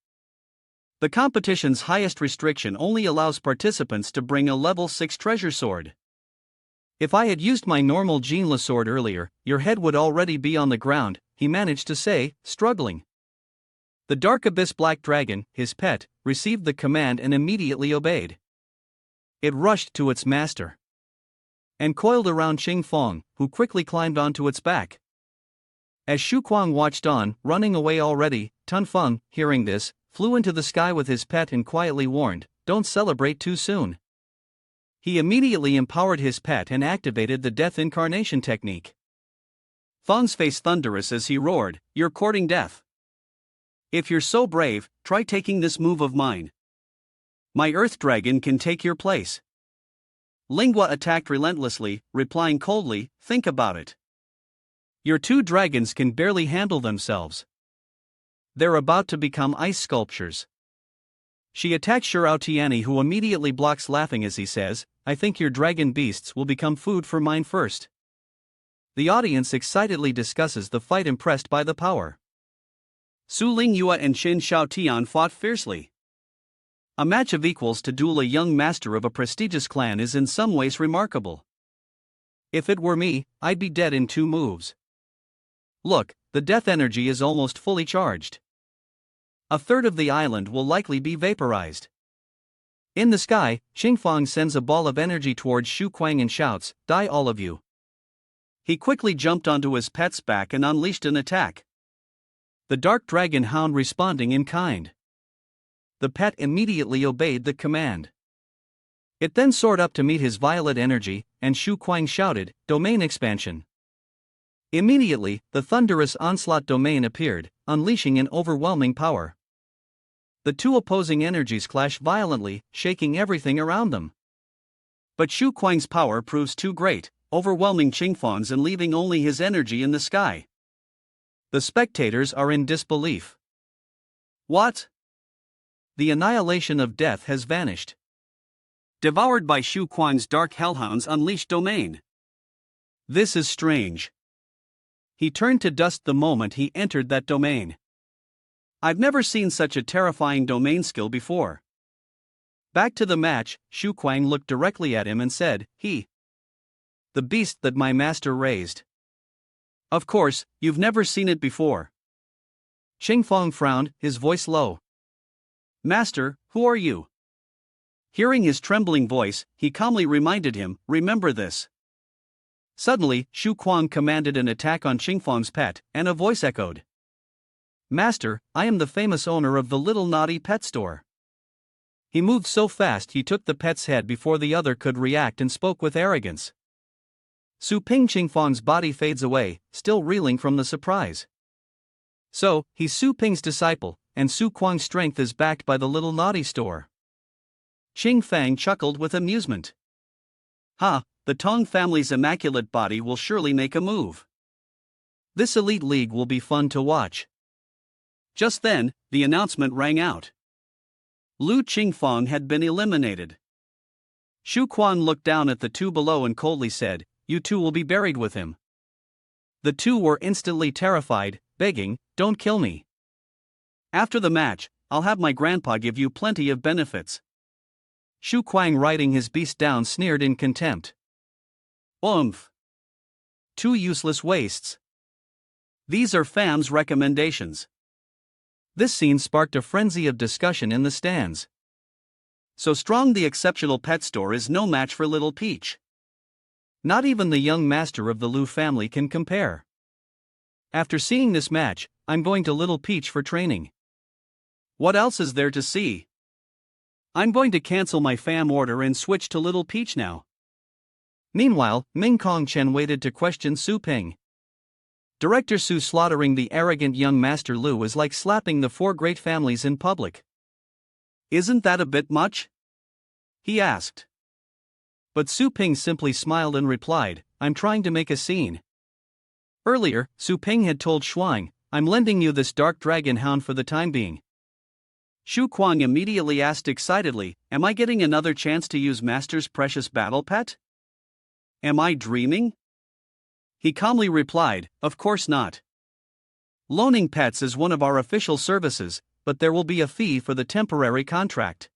Speaker 1: The competition's highest restriction only allows participants to bring a level 6 treasure sword. If I had used my normal Jinla sword earlier, your head would already be on the ground, he managed to say, struggling. The Dark Abyss Black Dragon, his pet, received the command and immediately obeyed. It rushed to its master and coiled around Qingfeng, who quickly climbed onto its back. As Shu Kuang watched on, running away already, Tun Feng, hearing this, flew into the sky with his pet and quietly warned, "Don't celebrate too soon." He immediately empowered his pet and activated the Death Incarnation technique. Feng's face thunderous as he roared, "You're courting death. If you're so brave, try taking this move of mine. My Earth Dragon can take your place." Lingua attacked relentlessly, replying coldly, "Think about it. Your two dragons can barely handle themselves. They're about to become ice sculptures." She attacks Shiraotiani, who immediately blocks, laughing as he says, "I think your dragon beasts will become food for mine first." The audience excitedly discusses the fight, impressed by the power. Su Lingyue and Qin Shaotian fought fiercely. A match of equals to duel a young master of a prestigious clan is in some ways remarkable. If it were me, I'd be dead in 2 moves. Look, the death energy is almost fully charged. A third of the island will likely be vaporized. In the sky, Qingfeng sends a ball of energy towards Shu Kuang and shouts, "Die all of you." He quickly jumped onto his pet's back and unleashed an attack. The Dark Dragon Hound responding in kind. The pet immediately obeyed the command. It then soared up to meet his violet energy, and Shu Kuang shouted, "Domain expansion." Immediately, the thunderous onslaught domain appeared, unleashing an overwhelming power. The two opposing energies clash violently, shaking everything around them. But Shu Kuang's power proves too great, overwhelming Qingfeng's and leaving only his energy in the sky. The spectators are in disbelief. What? The annihilation of death has vanished. Devoured by Shu Kuang's dark hellhounds unleashed domain. This is strange. He turned to dust the moment he entered that domain. I've never seen such a terrifying domain skill before. Back to the match, Shu Kuang looked directly at him and said, "The beast that my master raised. Of course, you've never seen it before. Qingfang frowned, his voice low.
Speaker 2: Master, who are you? Hearing his trembling voice, he calmly reminded him, remember this. Suddenly, Shu Kuang commanded an attack on Qingfang's pet, and a voice echoed. Master, I am the famous owner of the little naughty pet store. He moved so fast he took the pet's head before the other could react and spoke with arrogance. Su Ping Qingfang's body fades away, still reeling from the surprise. So, he's Su Ping's disciple, and Su Kuang's strength is backed by the little naughty store. Qing Fang chuckled with amusement. Ha, the Tong family's immaculate body will surely make a move. This elite league will be fun to watch. Just then, the announcement rang out. Lu Qingfang had been eliminated. Shu Quan looked down at the two below and coldly said, you two will be buried with him. The two were instantly terrified, begging, don't kill me. After the match, I'll have my grandpa give you plenty of benefits. Shu Kuang riding his beast down sneered in contempt. Oomph! Two useless wastes. These are fam's recommendations. This scene sparked a frenzy of discussion in the stands. So strong the exceptional pet store is no match for Little Peach. Not even the young master of the Lu family can compare. After seeing this match, I'm going to Little Peach for training. What else is there to see? I'm going to cancel my fam order and switch to Little Peach now. Meanwhile, Ming Kong Chen waited to question Su Ping. Director Su slaughtering the arrogant young Master Lu is like slapping the four great families in public. Isn't that a bit much? He asked. But Su Ping simply smiled and replied, I'm trying to make a scene. Earlier, Su Ping had told Shuang, I'm lending you this dark dragon hound for the time being. Shu Kuang immediately asked excitedly, am I getting another chance to use Master's precious battle pet? Am I dreaming? He calmly replied, of course not. Loaning pets is one of our official services, but there will be a fee for the temporary contract.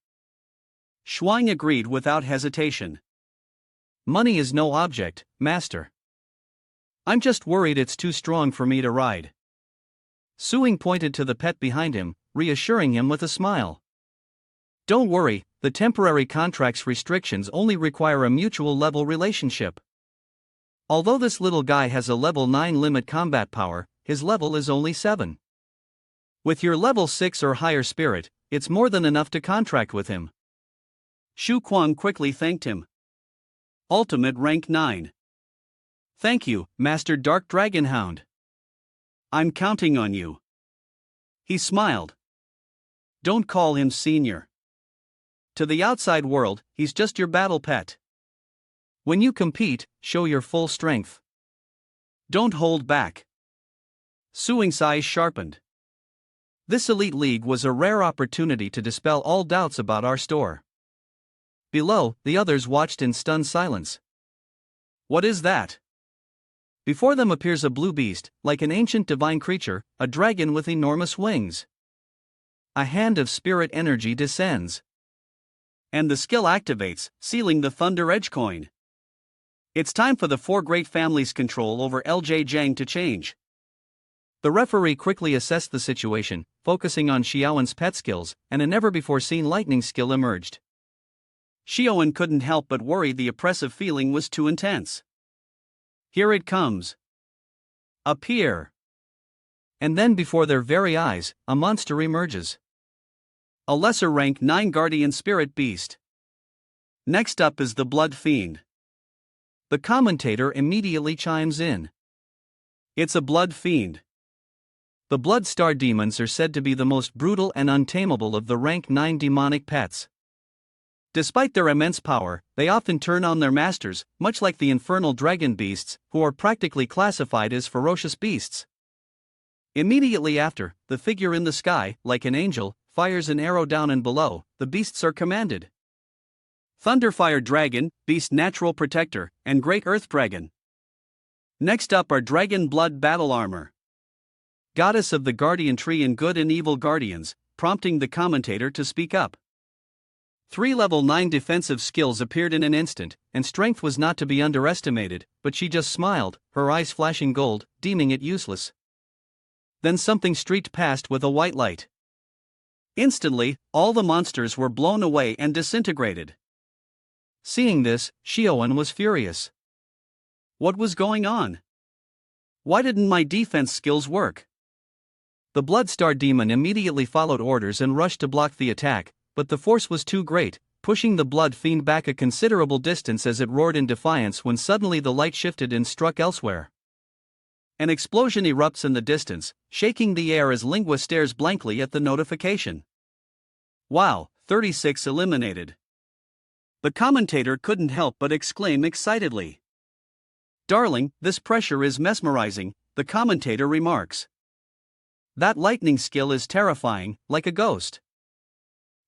Speaker 2: Shuang agreed without hesitation. Money is no object, Master. I'm just worried it's too strong for me to ride. Suing pointed to the pet behind him, reassuring him with a smile. Don't worry, the temporary contract's restrictions only require a mutual level relationship. Although this little guy has a level 9 limit combat power, his level is only 7. With your level 6 or higher spirit, it's more than enough to contract with him. Shu Kuang quickly thanked him. Ultimate rank 9. Thank you, Master Dark Dragon Hound. I'm counting on you. He smiled. Don't call him senior. To the outside world, he's just your battle pet. When you compete, show your full strength. Don't hold back. Suing's eyes sharpened. This elite league was a rare opportunity to dispel all doubts about our store. Below, the others watched in stunned silence. What is that? Before them appears a blue beast, like an ancient divine creature, a dragon with enormous wings. A hand of spirit energy descends. And the skill activates, sealing the Thunder Edge coin. It's time for the four great families' control over LJ Jiang to change. The referee quickly assessed the situation, focusing on Xiaowen's pet skills, and a never-before-seen lightning skill emerged. Xiaowen couldn't help but worry the oppressive feeling was too intense. Here it comes. Appear. And then before their very eyes, a monster emerges. A lesser rank 9 guardian spirit beast. Next up is the Blood Fiend. The commentator immediately chimes in. It's a Blood Fiend. The Blood Star demons are said to be the most brutal and untamable of the rank 9 demonic pets. Despite their immense power, they often turn on their masters, much like the infernal dragon beasts, who are practically classified as ferocious beasts. Immediately after, the figure in the sky, like an angel, fires an arrow down and below, the beasts are commanded. Thunderfire Dragon, Beast Natural Protector, and Great Earth Dragon. Next up are Dragon Blood Battle Armor. Goddess of the Guardian Tree and Good and Evil Guardians, prompting the commentator to speak up. 3 level 9 defensive skills appeared in an instant, and strength was not to be underestimated, but she just smiled, her eyes flashing gold, deeming it useless. Then something streaked past with a white light. Instantly, all the monsters were blown away and disintegrated.
Speaker 1: Seeing this, Shioan was furious.
Speaker 2: What was going on? Why didn't my defense skills work?
Speaker 1: The Blood Star Demon immediately followed orders and rushed to block the attack, but the force was too great, pushing the Blood Fiend back a considerable distance as it roared in defiance when suddenly the light shifted and struck elsewhere.
Speaker 2: An explosion erupts in the distance, shaking the air as Lingua stares blankly at the notification. Wow, 36 eliminated. The commentator couldn't help but exclaim excitedly. Darling, this pressure is mesmerizing, the commentator remarks. That lightning skill is terrifying, like a ghost.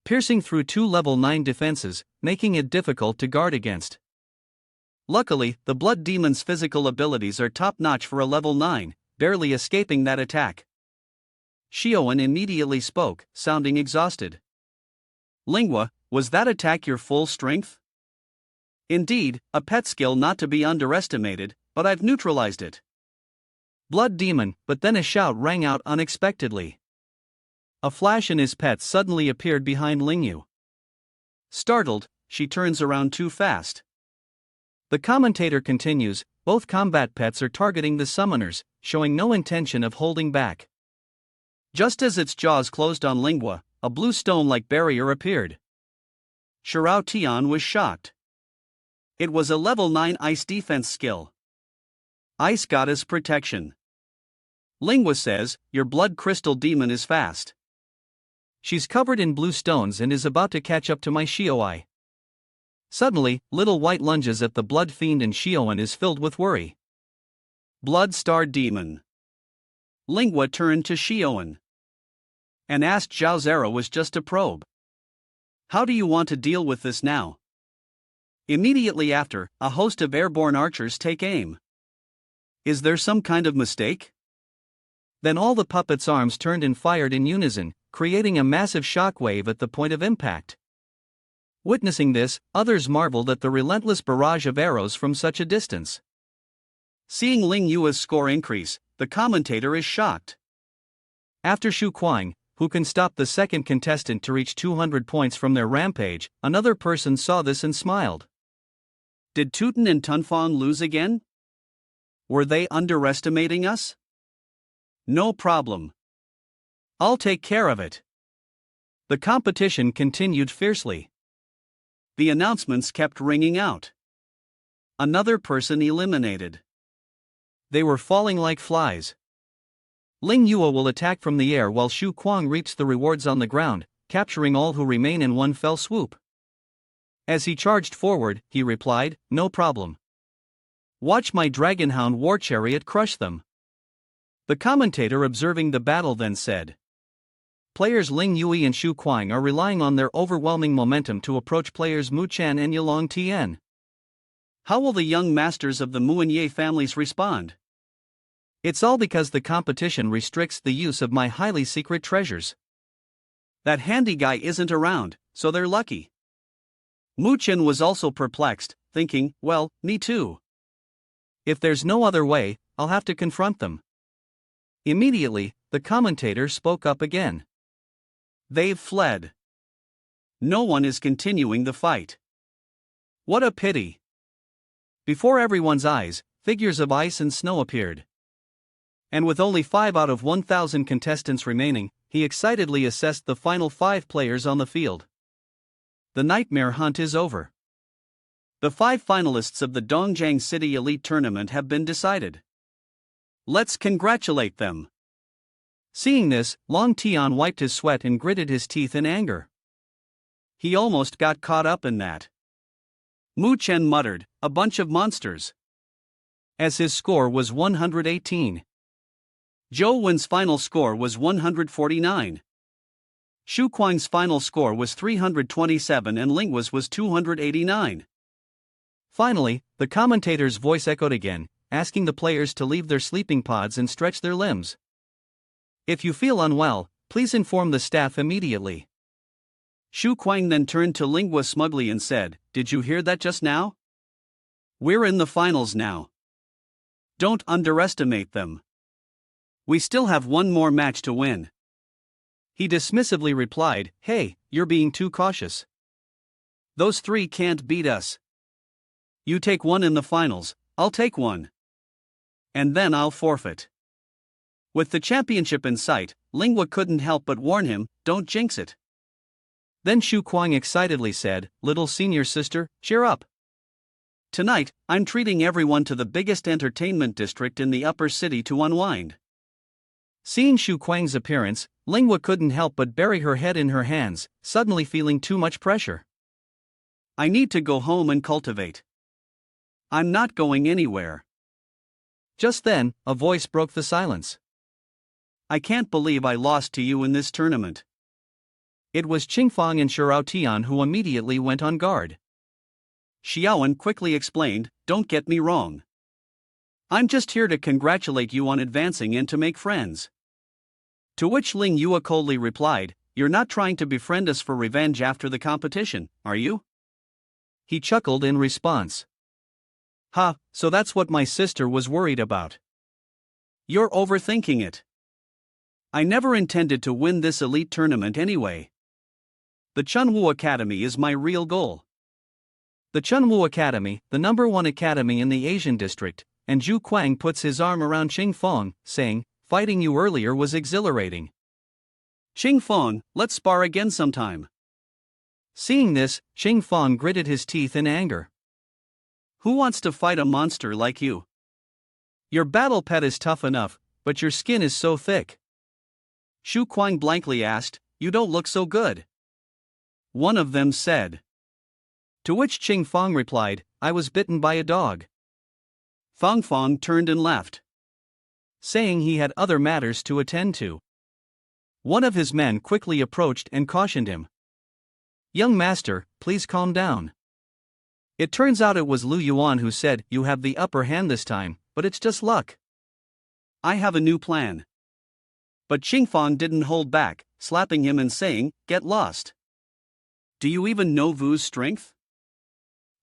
Speaker 1: Piercing through 2 level 9 defenses, making it difficult to guard against.
Speaker 2: Luckily, the Blood Demon's physical abilities are top-notch for a level 9, barely escaping that attack. Shioan immediately spoke, sounding exhausted. Lingua, was that attack your full strength? Indeed, a pet skill not to be underestimated, but I've neutralized it.
Speaker 1: Blood Demon, but then a shout rang out unexpectedly. A flash and his pet suddenly appeared behind Lingyu.
Speaker 2: Startled, she turns around too fast.
Speaker 1: The commentator continues, both combat pets are targeting the summoners, showing no intention of holding back.
Speaker 2: Just as its jaws closed on Lingua, a blue stone-like barrier appeared. Shirao Tian was shocked. It was a level 9 ice defense skill. Ice Goddess Protection. Lingua says, your blood crystal demon is fast.
Speaker 1: She's covered in blue stones and is about to catch up to my Shioi. Suddenly, little white lunges at the Blood Fiend and Shioan is filled with worry.
Speaker 2: Blood Star Demon. Lingua turned to Shioan and asked Zhao Zera was just a probe. How do you want to deal with this now? Immediately after, a host of airborne archers take aim. Is there some kind of mistake?
Speaker 1: Then all the puppets' arms turned and fired in unison, creating a massive shockwave at the point of impact. Witnessing this, others marveled at the relentless barrage of arrows from such a distance.
Speaker 2: Seeing Ling Yua's score increase, the commentator is shocked.
Speaker 1: After Xu Kuang, who can stop the second contestant to reach 200 points from their rampage, another person saw this and smiled.
Speaker 2: Did Tuten and Tunfang lose again? Were they underestimating us? No problem. I'll take care of it.
Speaker 1: The competition continued fiercely.
Speaker 2: The announcements kept ringing out. Another person eliminated.
Speaker 1: They were falling like flies. Ling Yua will attack from the air while Xu Kuang reaps the rewards on the ground, capturing all who remain in one fell swoop. As he charged forward, he replied, no problem. Watch my Dragonhound war chariot crush them. The commentator observing the battle then said. Players Ling Yui and Xu Kuang are relying on their overwhelming momentum to approach players Mu Chan and Yilong Tian.
Speaker 2: How will the young masters of the Muanye families respond?
Speaker 1: It's all because the competition restricts the use of my highly secret treasures.
Speaker 2: That handy guy isn't around, so they're lucky. Mu Chen was also perplexed, thinking, well, me too.
Speaker 1: If there's no other way, I'll have to confront them. Immediately, the commentator spoke up again.
Speaker 2: They've fled. No one is continuing the fight. What a pity.
Speaker 1: Before everyone's eyes, figures of ice and snow appeared. And with only 5 out of 1,000 contestants remaining, he excitedly assessed the final 5 players on the field. The nightmare hunt is over. The 5 finalists of the Dongjiang City Elite Tournament have been decided. Let's congratulate them. Seeing this, Long Tian wiped his sweat and gritted his teeth in anger.
Speaker 2: He almost got caught up in that. Mu Chen muttered, a bunch of monsters.
Speaker 1: As his score was 118.
Speaker 2: Zhou Wen's final score was 149. Xu Kuang's final score was 327 and Lingua's was 289.
Speaker 1: Finally, the commentator's voice echoed again, asking the players to leave their sleeping pods and stretch their limbs. If you feel unwell, please inform the staff immediately.
Speaker 2: Xu Kuang then turned to Lingua smugly and said, did you hear that just now? We're in the finals now. Don't underestimate them. We still have one more match to win.
Speaker 1: He dismissively replied, "Hey, you're being too cautious.
Speaker 2: Those three can't beat us. You take one in the finals, I'll take one. And then I'll forfeit." With the championship in sight, Lingwa couldn't help but warn him, "Don't jinx it."
Speaker 1: Then Shu Kuang excitedly said, "Little senior sister, cheer up.
Speaker 2: Tonight, I'm treating everyone to the biggest entertainment district in the upper city to unwind."
Speaker 1: Seeing Shu Kuang's appearance, Lingwa couldn't help but bury her head in her hands, suddenly feeling too much pressure.
Speaker 2: I need to go home and cultivate. I'm not going anywhere.
Speaker 1: Just then, a voice broke the silence.
Speaker 2: I can't believe I lost to you in this tournament.
Speaker 1: It was Qingfang and Shirao Tian who immediately went on guard.
Speaker 2: Xiaoan quickly explained, "Don't get me wrong. I'm just here to congratulate you on advancing and to make friends." To which Ling Yue coldly replied, "You're not trying to befriend us for revenge after the competition, are you?"
Speaker 1: He chuckled in response. "Ha, so that's what my sister was worried about.
Speaker 2: You're overthinking it. I never intended to win this elite tournament anyway. The Chunwu Academy is my real goal."
Speaker 1: The Chunwu Academy, the #1 academy in the Asian district, and Zhu Kuang puts his arm around Qingfang, saying, "Fighting you earlier was exhilarating.
Speaker 2: Qingfang, let's spar again sometime."
Speaker 1: Seeing this, Qingfang gritted his teeth in anger.
Speaker 2: Who wants to fight a monster like you?
Speaker 1: Your battle pet is tough enough, but your skin is so thick.
Speaker 2: Shu Kuang blankly asked, "You don't look so good." One of them said.
Speaker 1: To which Qingfang replied, "I was bitten by a dog."
Speaker 2: Fang turned and left,
Speaker 1: saying he had other matters to attend to. One of his men quickly approached and cautioned him. "Young master, please calm down. It turns out it was Lu Yuan who said, 'You have the upper hand this time, but it's just luck.'
Speaker 2: I have a new plan." But Qingfang didn't hold back, slapping him and saying, "Get lost. Do you even know Wu's strength?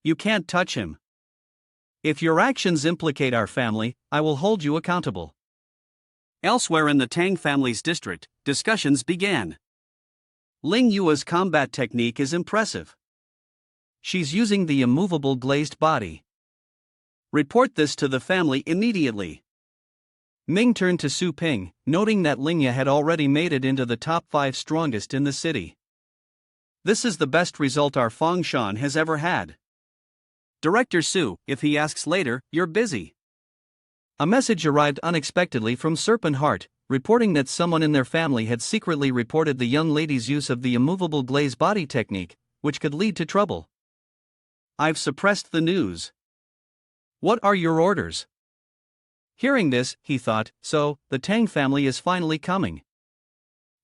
Speaker 2: You can't touch him. If your actions implicate our family, I will hold you accountable." Elsewhere in the Tang family's district, discussions began. Ling Yue's combat technique is impressive.
Speaker 1: She's using the immovable glazed body.
Speaker 2: Report this to the family immediately.
Speaker 1: Ming turned to Su Ping, noting that Lingya had already made it into the top 5 strongest in the city.
Speaker 2: This is the best result our Fang Shan has ever had. Director Su, if he asks later, you're busy.
Speaker 1: A message arrived unexpectedly from Serpent Heart, reporting that someone in their family had secretly reported the young lady's use of the immovable glaze body technique, which could lead to trouble.
Speaker 2: I've suppressed the news.
Speaker 1: What are your orders? Hearing this, he thought, so, the Tang family is finally coming.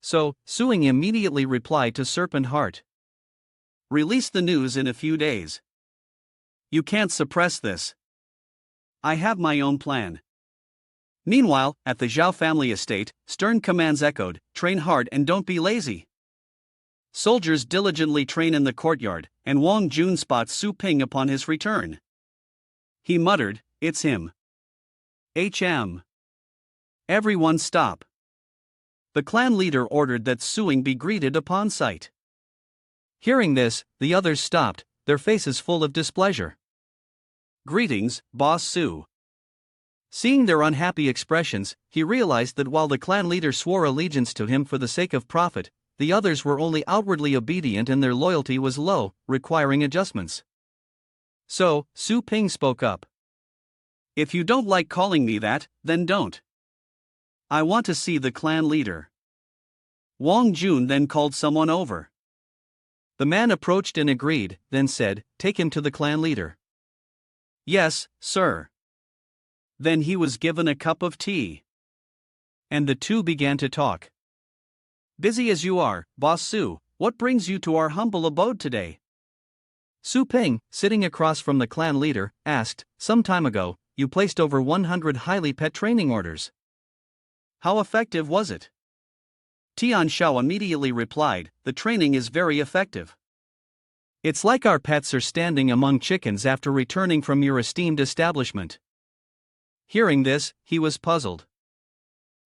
Speaker 1: So, Suing immediately replied to Serpent Heart.
Speaker 2: Release the news in a few days. You can't suppress this. I have my own plan. Meanwhile, at the Zhao family estate, stern commands echoed, "Train hard and don't be lazy." Soldiers diligently train in the courtyard, and Wang Jun spots Su Ping upon his return. He muttered, "It's him. HM. Everyone stop." The clan leader ordered that Suing be greeted upon sight.
Speaker 1: Hearing this, the others stopped, their faces full of displeasure.
Speaker 2: "Greetings, Boss Su."
Speaker 1: Seeing their unhappy expressions, he realized that while the clan leader swore allegiance to him for the sake of profit, the others were only outwardly obedient and their loyalty was low, requiring adjustments. So, Su Ping spoke up.
Speaker 2: "If you don't like calling me that, then don't. I want to see the clan leader." Wang Jun then called someone over.
Speaker 1: The man approached and agreed, then said, "Take him to the clan leader."
Speaker 2: "Yes, sir." Then he was given a cup of tea.
Speaker 1: And the two began to talk.
Speaker 2: "Busy as you are, Boss Su, what brings you to our humble abode today?"
Speaker 1: Su Ping, sitting across from the clan leader, asked, "Some time ago, you placed over 100 highly pet training orders.
Speaker 2: How effective was it?" Tian Shao immediately replied, "The training is very effective.
Speaker 1: It's like our pets are standing among chickens after returning from your esteemed establishment." Hearing this, he was puzzled.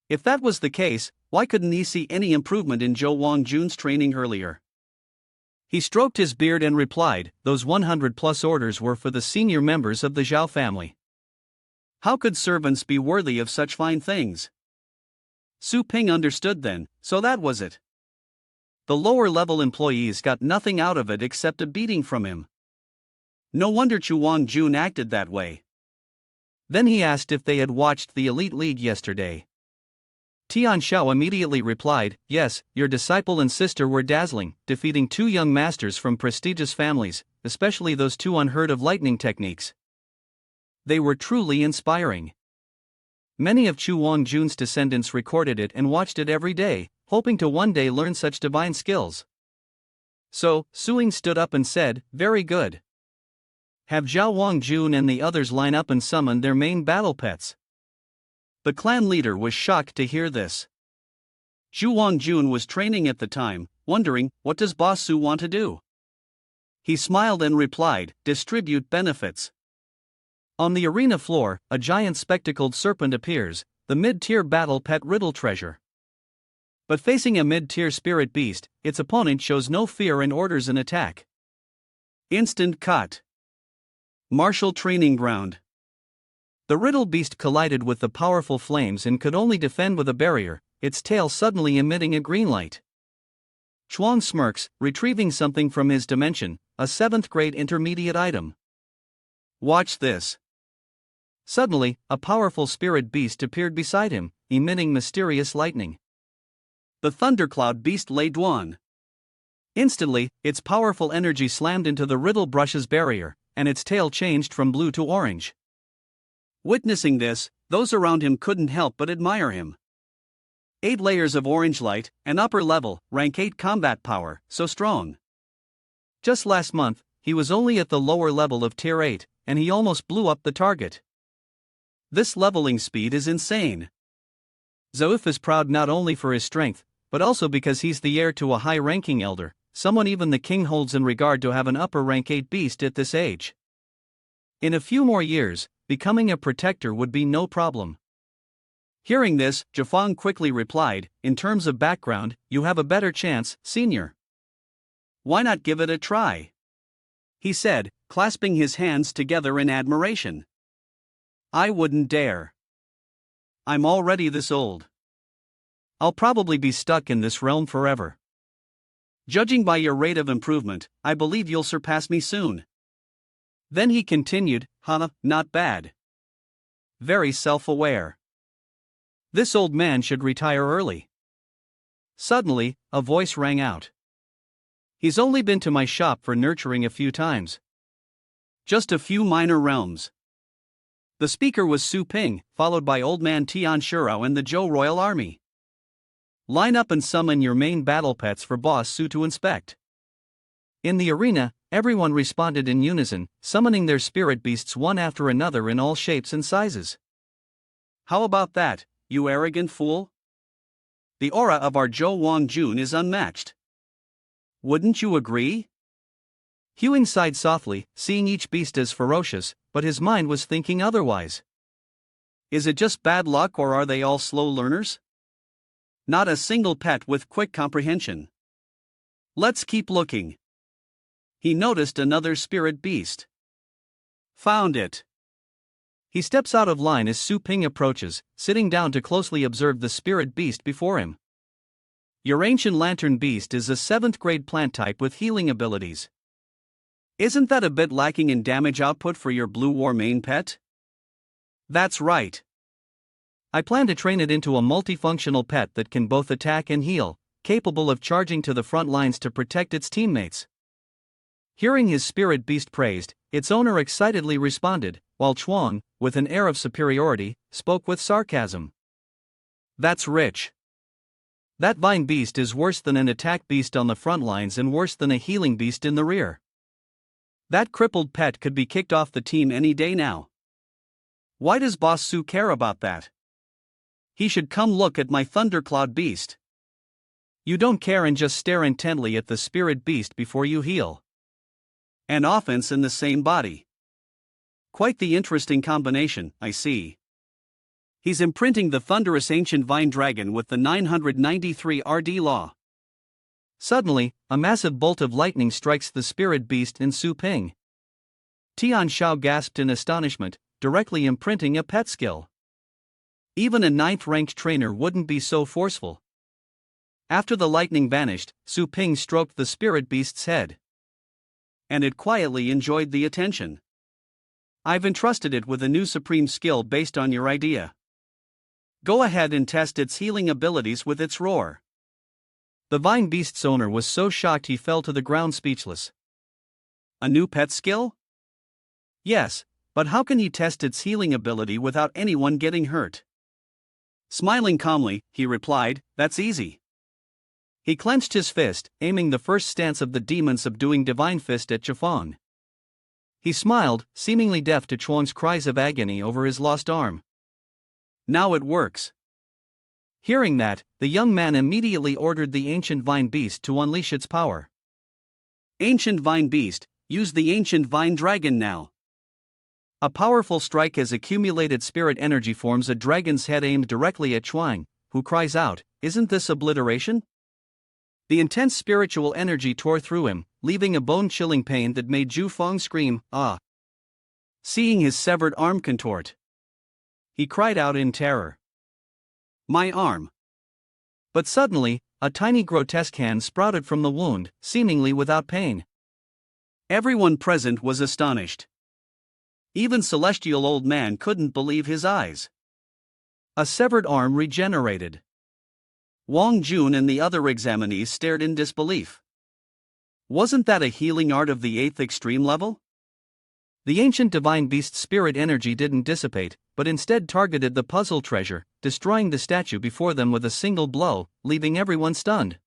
Speaker 2: If that was the case, why couldn't he see any improvement in Zhou Wangjun's training earlier? He stroked his beard and replied, those 100+ orders were for the senior members of the Zhao family. How could servants be worthy of such fine things? Su Ping understood then, so that was it. The lower-level employees got nothing out of it except a beating from him. No wonder Zhou Wangjun acted that way. Then he asked if they had watched the Elite League yesterday. Tian Xiao immediately replied, yes, your disciple and sister were dazzling, defeating 2 young masters from prestigious families, especially those 2 unheard-of lightning techniques. They were truly inspiring. Many of Zhou Wangjun's descendants recorded it and watched it every day, hoping to one day learn such divine skills. So, Suing stood up and said, very good. Have Zhao Wangjun and the others line up and summon their main battle pets. The clan leader was shocked to hear this. Zhou Wangjun was training at the time, wondering, what does Boss Su want to do? He smiled and replied, distribute benefits. On the arena floor, a giant spectacled serpent appears, the mid-tier battle pet riddle treasure. But facing a mid-tier spirit beast, its opponent shows no fear and orders an attack. Instant cut. Martial training ground. The riddle beast collided with the powerful flames and could only defend with a barrier, its tail suddenly emitting a green light. Chuang smirks, retrieving something from his dimension, a 7th grade intermediate item. Watch this. Suddenly, a powerful spirit beast appeared beside him, emitting mysterious lightning. The thundercloud beast Lei Duan. Instantly, its powerful energy slammed into the riddle brush's barrier, and its tail changed from blue to orange. Witnessing this, those around him couldn't help but admire him. 8 layers of orange light, an upper level, rank 8 combat power, so strong. Just last month, he was only at the lower level of tier 8, and he almost blew up the target. This leveling speed is insane. Zouf is proud not only for his strength, but also because he's the heir to a high-ranking elder, someone even the king holds in regard to have an upper rank 8 beast at this age. In a few more years, becoming a protector would be no problem. Hearing this, Jafang quickly replied, in terms of background, you have a better chance, senior. Why not give it a try? He said, clasping his hands together in admiration. I wouldn't dare. I'm already this old. I'll probably be stuck in this realm forever. Judging by your rate of improvement, I believe you'll surpass me soon. Then he continued, not bad. Very self-aware. This old man should retire early. Suddenly, a voice rang out. He's only been to my shop for nurturing a few times. Just a few minor realms. The speaker was Su Ping, followed by Old Man Tian Shurao and the Zhou Royal Army. Line up and summon your main battle pets for Boss Su to inspect. In the arena, everyone responded in unison, summoning their spirit beasts one after another in all shapes and sizes. How about that, you arrogant fool? The aura of our Zhou Wangjun is unmatched. Wouldn't you agree? Huing sighed softly, seeing each beast as ferocious, but his mind was thinking otherwise. Is it just bad luck or are they all slow learners? Not a single pet with quick comprehension. Let's keep looking. He noticed another spirit beast. Found it. He steps out of line as Su Ping approaches, sitting down to closely observe the spirit beast before him. Your ancient lantern beast is a 7th grade plant type with healing abilities. Isn't that a bit lacking in damage output for your Blue War main pet? That's right. I plan to train it into a multifunctional pet that can both attack and heal, capable of charging to the front lines to protect its teammates. Hearing his spirit beast praised, its owner excitedly responded, while Chuang, with an air of superiority, spoke with sarcasm. That's rich. That vine beast is worse than an attack beast on the front lines and worse than a healing beast in the rear. That crippled pet could be kicked off the team any day now. Why does Boss Su care about that? He should come look at my thundercloud beast. You don't care and just stare intently at the spirit beast before you heal. An offense in the same body. Quite the interesting combination, I see. He's imprinting the thunderous ancient vine dragon with the 993 RD law.
Speaker 1: Suddenly, a massive bolt of lightning strikes the spirit beast in Su Ping. Tian Xiao gasped in astonishment, directly imprinting a pet skill. Even a 9th-ranked trainer wouldn't be so forceful. After the lightning vanished, Su Ping stroked the spirit beast's head. And it quietly enjoyed the attention. I've entrusted it with a new supreme skill based on your idea. Go ahead and test its healing abilities with its roar. The vine beast's owner was so shocked he fell to the ground speechless.
Speaker 2: A new pet skill?
Speaker 1: Yes, but how can he test its healing ability without anyone getting hurt?
Speaker 2: Smiling calmly, he replied, that's easy.
Speaker 1: He clenched his fist, aiming the first stance of the demon subduing divine fist at Chiffon. He smiled, seemingly deaf to Chuang's cries of agony over his lost arm.
Speaker 2: Now it works.
Speaker 1: Hearing that, the young man immediately ordered the ancient vine beast to unleash its power.
Speaker 2: Ancient vine beast, use the ancient vine dragon now.
Speaker 1: A powerful strike as accumulated spirit energy forms a dragon's head aimed directly at Chuang, who cries out, "Isn't this obliteration?" The intense spiritual energy tore through him, leaving a bone-chilling pain that made Zhu Feng scream, "Ah!"
Speaker 2: Seeing his severed arm contort,
Speaker 1: he cried out in terror.
Speaker 2: My arm!
Speaker 1: But suddenly, a tiny grotesque hand sprouted from the wound, seemingly without pain.
Speaker 2: Everyone present was astonished. Even Celestial Old Man couldn't believe his eyes.
Speaker 1: A severed arm regenerated.
Speaker 2: Wang Jun and the other examinees stared in disbelief. Wasn't that a healing art of the 8th extreme level?
Speaker 1: The ancient divine beast's spirit energy didn't dissipate, but instead targeted the puzzle treasure, destroying the statue before them with a single blow, leaving everyone stunned.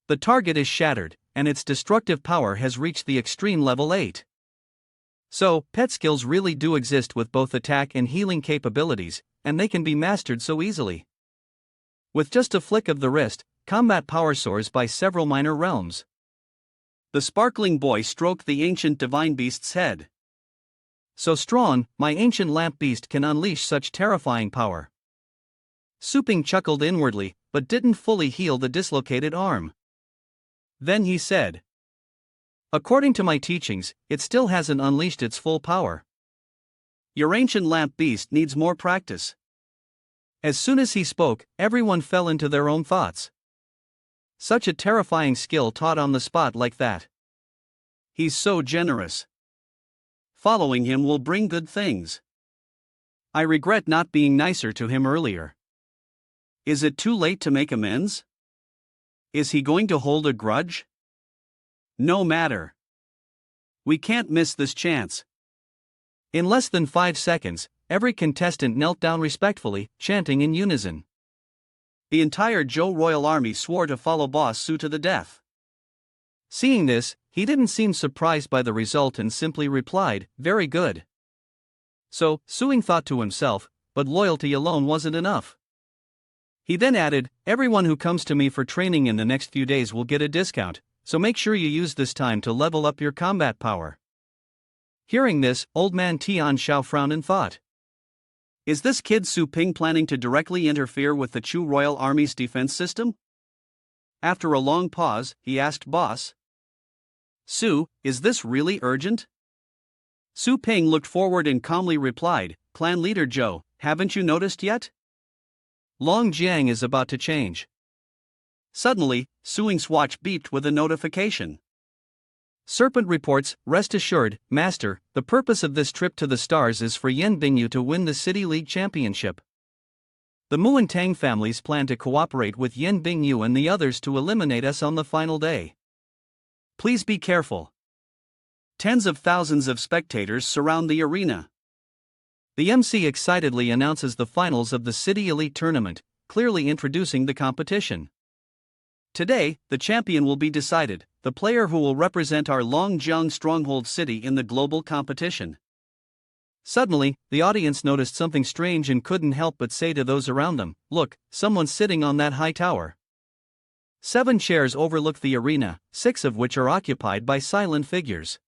Speaker 1: The target is shattered, and its destructive power has reached the extreme level 8. So, pet skills really do exist with both attack and healing capabilities, and they can be mastered so easily. With just a flick of the wrist, combat power soars by several minor realms.
Speaker 2: The sparkling boy stroked the ancient divine beast's head.
Speaker 1: So strong, my ancient lamp beast can unleash such terrifying power. Su Ping chuckled inwardly, but didn't fully heal the dislocated arm. Then he said, "According to my teachings, it still hasn't unleashed its full power.
Speaker 2: Your ancient lamp beast needs more practice."
Speaker 1: As soon as he spoke, everyone fell into their own thoughts. Such a terrifying skill taught on the spot like that.
Speaker 2: He's so generous. Following him will bring good things. I regret not being nicer to him earlier. Is it too late to make amends? Is he going to hold a grudge? No matter. We can't miss this chance.
Speaker 1: In less than 5 seconds, every contestant knelt down respectfully, chanting in unison.
Speaker 2: The entire Zhou royal army swore to follow Boss Su to the death.
Speaker 1: Seeing this, he didn't seem surprised by the result and simply replied, "Very good." So, Suing thought to himself, but loyalty alone wasn't enough. He then added, "Everyone who comes to me for training in the next few days will get a discount, so make sure you use this time to level up your combat power." Hearing this, Old Man Tian Xiao frowned in thought.
Speaker 2: Is this kid Su Ping planning to directly interfere with the Chu royal army's defense system? After a long pause, he asked Boss Su, is this really urgent? Su Ping looked forward and calmly replied, "Clan leader Zhou, haven't you noticed yet?
Speaker 1: Long Jiang is about to change."
Speaker 2: Suddenly, Suing's watch beeped with a notification.
Speaker 1: Serpent reports, "Rest assured, Master, the purpose of this trip to the stars is for Yan Bingyu to win the City League Championship. The Mu and Tang families plan to cooperate with Yan Bingyu and the others to eliminate us on the final day. Please be careful."
Speaker 2: Tens of thousands of spectators surround the arena.
Speaker 1: The MC excitedly announces the finals of the City Elite Tournament, clearly introducing the competition.
Speaker 2: Today, the champion will be decided, the player who will represent our Longjiang stronghold city in the global competition.
Speaker 1: Suddenly, the audience noticed something strange and couldn't help but say to those around them, "Look, someone's sitting on that high tower." 7 chairs overlook the arena, 6 of which are occupied by silent figures.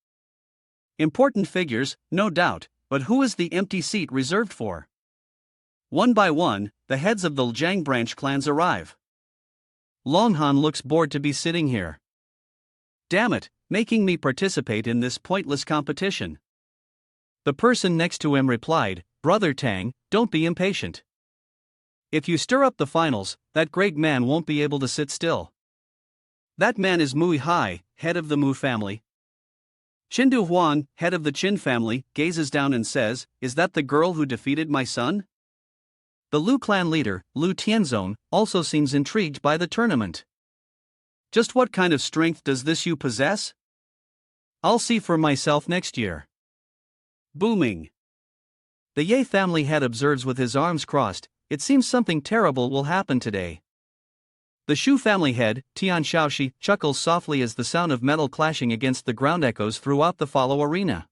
Speaker 2: Important figures, no doubt, but who is the empty seat reserved for? One by one, the heads of the Jiang branch clans arrive. Longhan looks bored to be sitting here. Damn it, making me participate in this pointless competition. The person next to him replied, Brother Tang, don't be impatient. If you stir up the finals, that great man won't be able to sit still. That man is Mui Hai, head of the Mu family. Chindu Huan, head of the Qin family, gazes down and says, Is that the girl who defeated my son? The Lu clan leader, Lu Tianzong, also seems intrigued by the tournament. Just what kind of strength does this Yu possess? I'll see for myself next year. Booming. The Ye family head observes with his arms crossed, it seems something terrible will happen today. The Shu family head, Tian Shaoxi, chuckles softly as the sound of metal clashing against the ground echoes throughout the follow arena.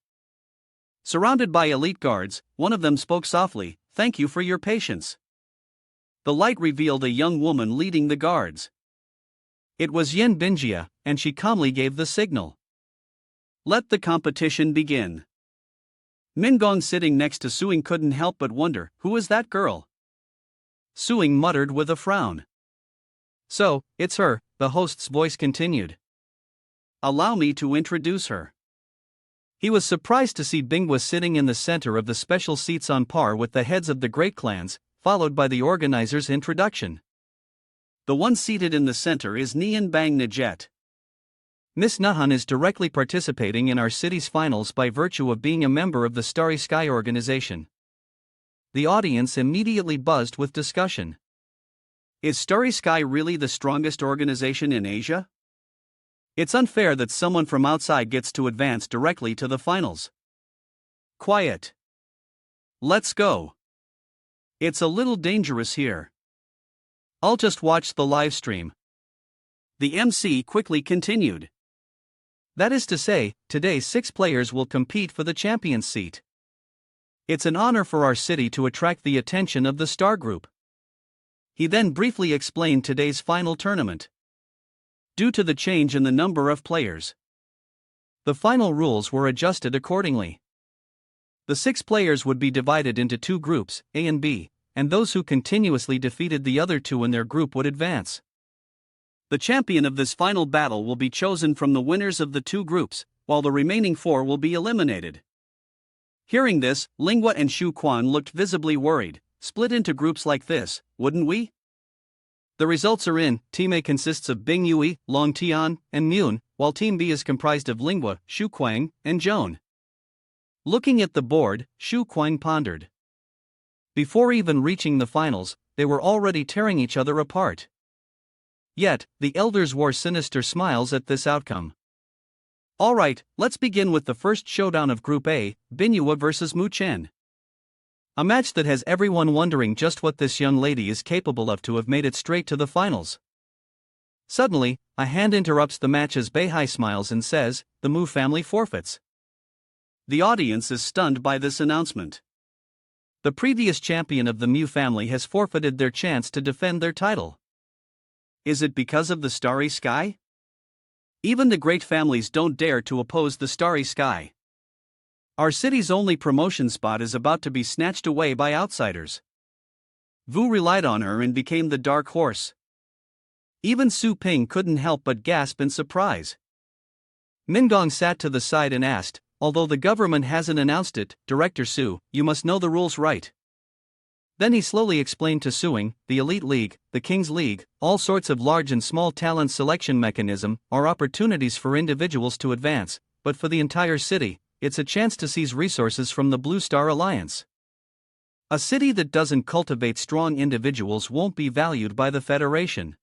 Speaker 2: Surrounded by elite guards, one of them spoke softly, Thank you for your patience. The light revealed a young woman leading the guards. It was Yen Binjia, and she calmly gave the signal. Let the competition begin. Mingong sitting next to Suing couldn't help but wonder, who is that girl? Suing muttered with a frown. So, it's her, the host's voice continued. Allow me to introduce her. He was surprised to see Bingwa sitting in the center of the special seats on par with the heads of the great clans, followed by the organizer's introduction. The one seated in the center is Nian Bang Najet. Miss Nahan is directly participating in our city's finals by virtue of being a member of the Starry Sky organization. The audience immediately buzzed with discussion. Is Starry Sky really the strongest organization in Asia? It's unfair that someone from outside gets to advance directly to the finals. Quiet. Let's go. It's a little dangerous here. I'll just watch the live stream. The MC quickly continued. That is to say, today 6 players will compete for the champion's seat. It's an honor for our city to attract the attention of the Star Group. He then briefly explained today's final tournament. Due to the change in the number of players, the final rules were adjusted accordingly. The 6 players would be divided into 2 groups, A and B, and those who continuously defeated the other 2 in their group would advance. The champion of this final battle will be chosen from the winners of the 2 groups, while the remaining 4 will be eliminated. Hearing this, Lingua and Shu Quan looked visibly worried. Split into groups like this, wouldn't we? The results are in. Team A consists of Bing Yui, Long Tian, and Myun, while Team B is comprised of Lingua, Shu Quang, and Joan. Looking at the board, Shu Quang pondered. Before even reaching the finals, they were already tearing each other apart. Yet, the elders wore sinister smiles at this outcome. Alright, let's begin with the first showdown of Group A, Binyua vs Mu Chen. A match that has everyone wondering just what this young lady is capable of to have made it straight to the finals. Suddenly, a hand interrupts the match as Beihai smiles and says, the Mu family forfeits. The audience is stunned by this announcement. The previous champion of the Mu family has forfeited their chance to defend their title. Is it because of the Starry Sky? Even the great families don't dare to oppose the Starry Sky. Our city's only promotion spot is about to be snatched away by outsiders. Vu relied on her and became the dark horse. Even Su Ping couldn't help but gasp in surprise. Mingong sat to the side and asked, although the government hasn't announced it, Director Su, you must know the rules right. Then he slowly explained to Suing, the Elite League, the King's League, all sorts of large and small talent selection mechanism are opportunities for individuals to advance, but for the entire city, it's a chance to seize resources from the Blue Star Alliance. A city that doesn't cultivate strong individuals won't be valued by the Federation.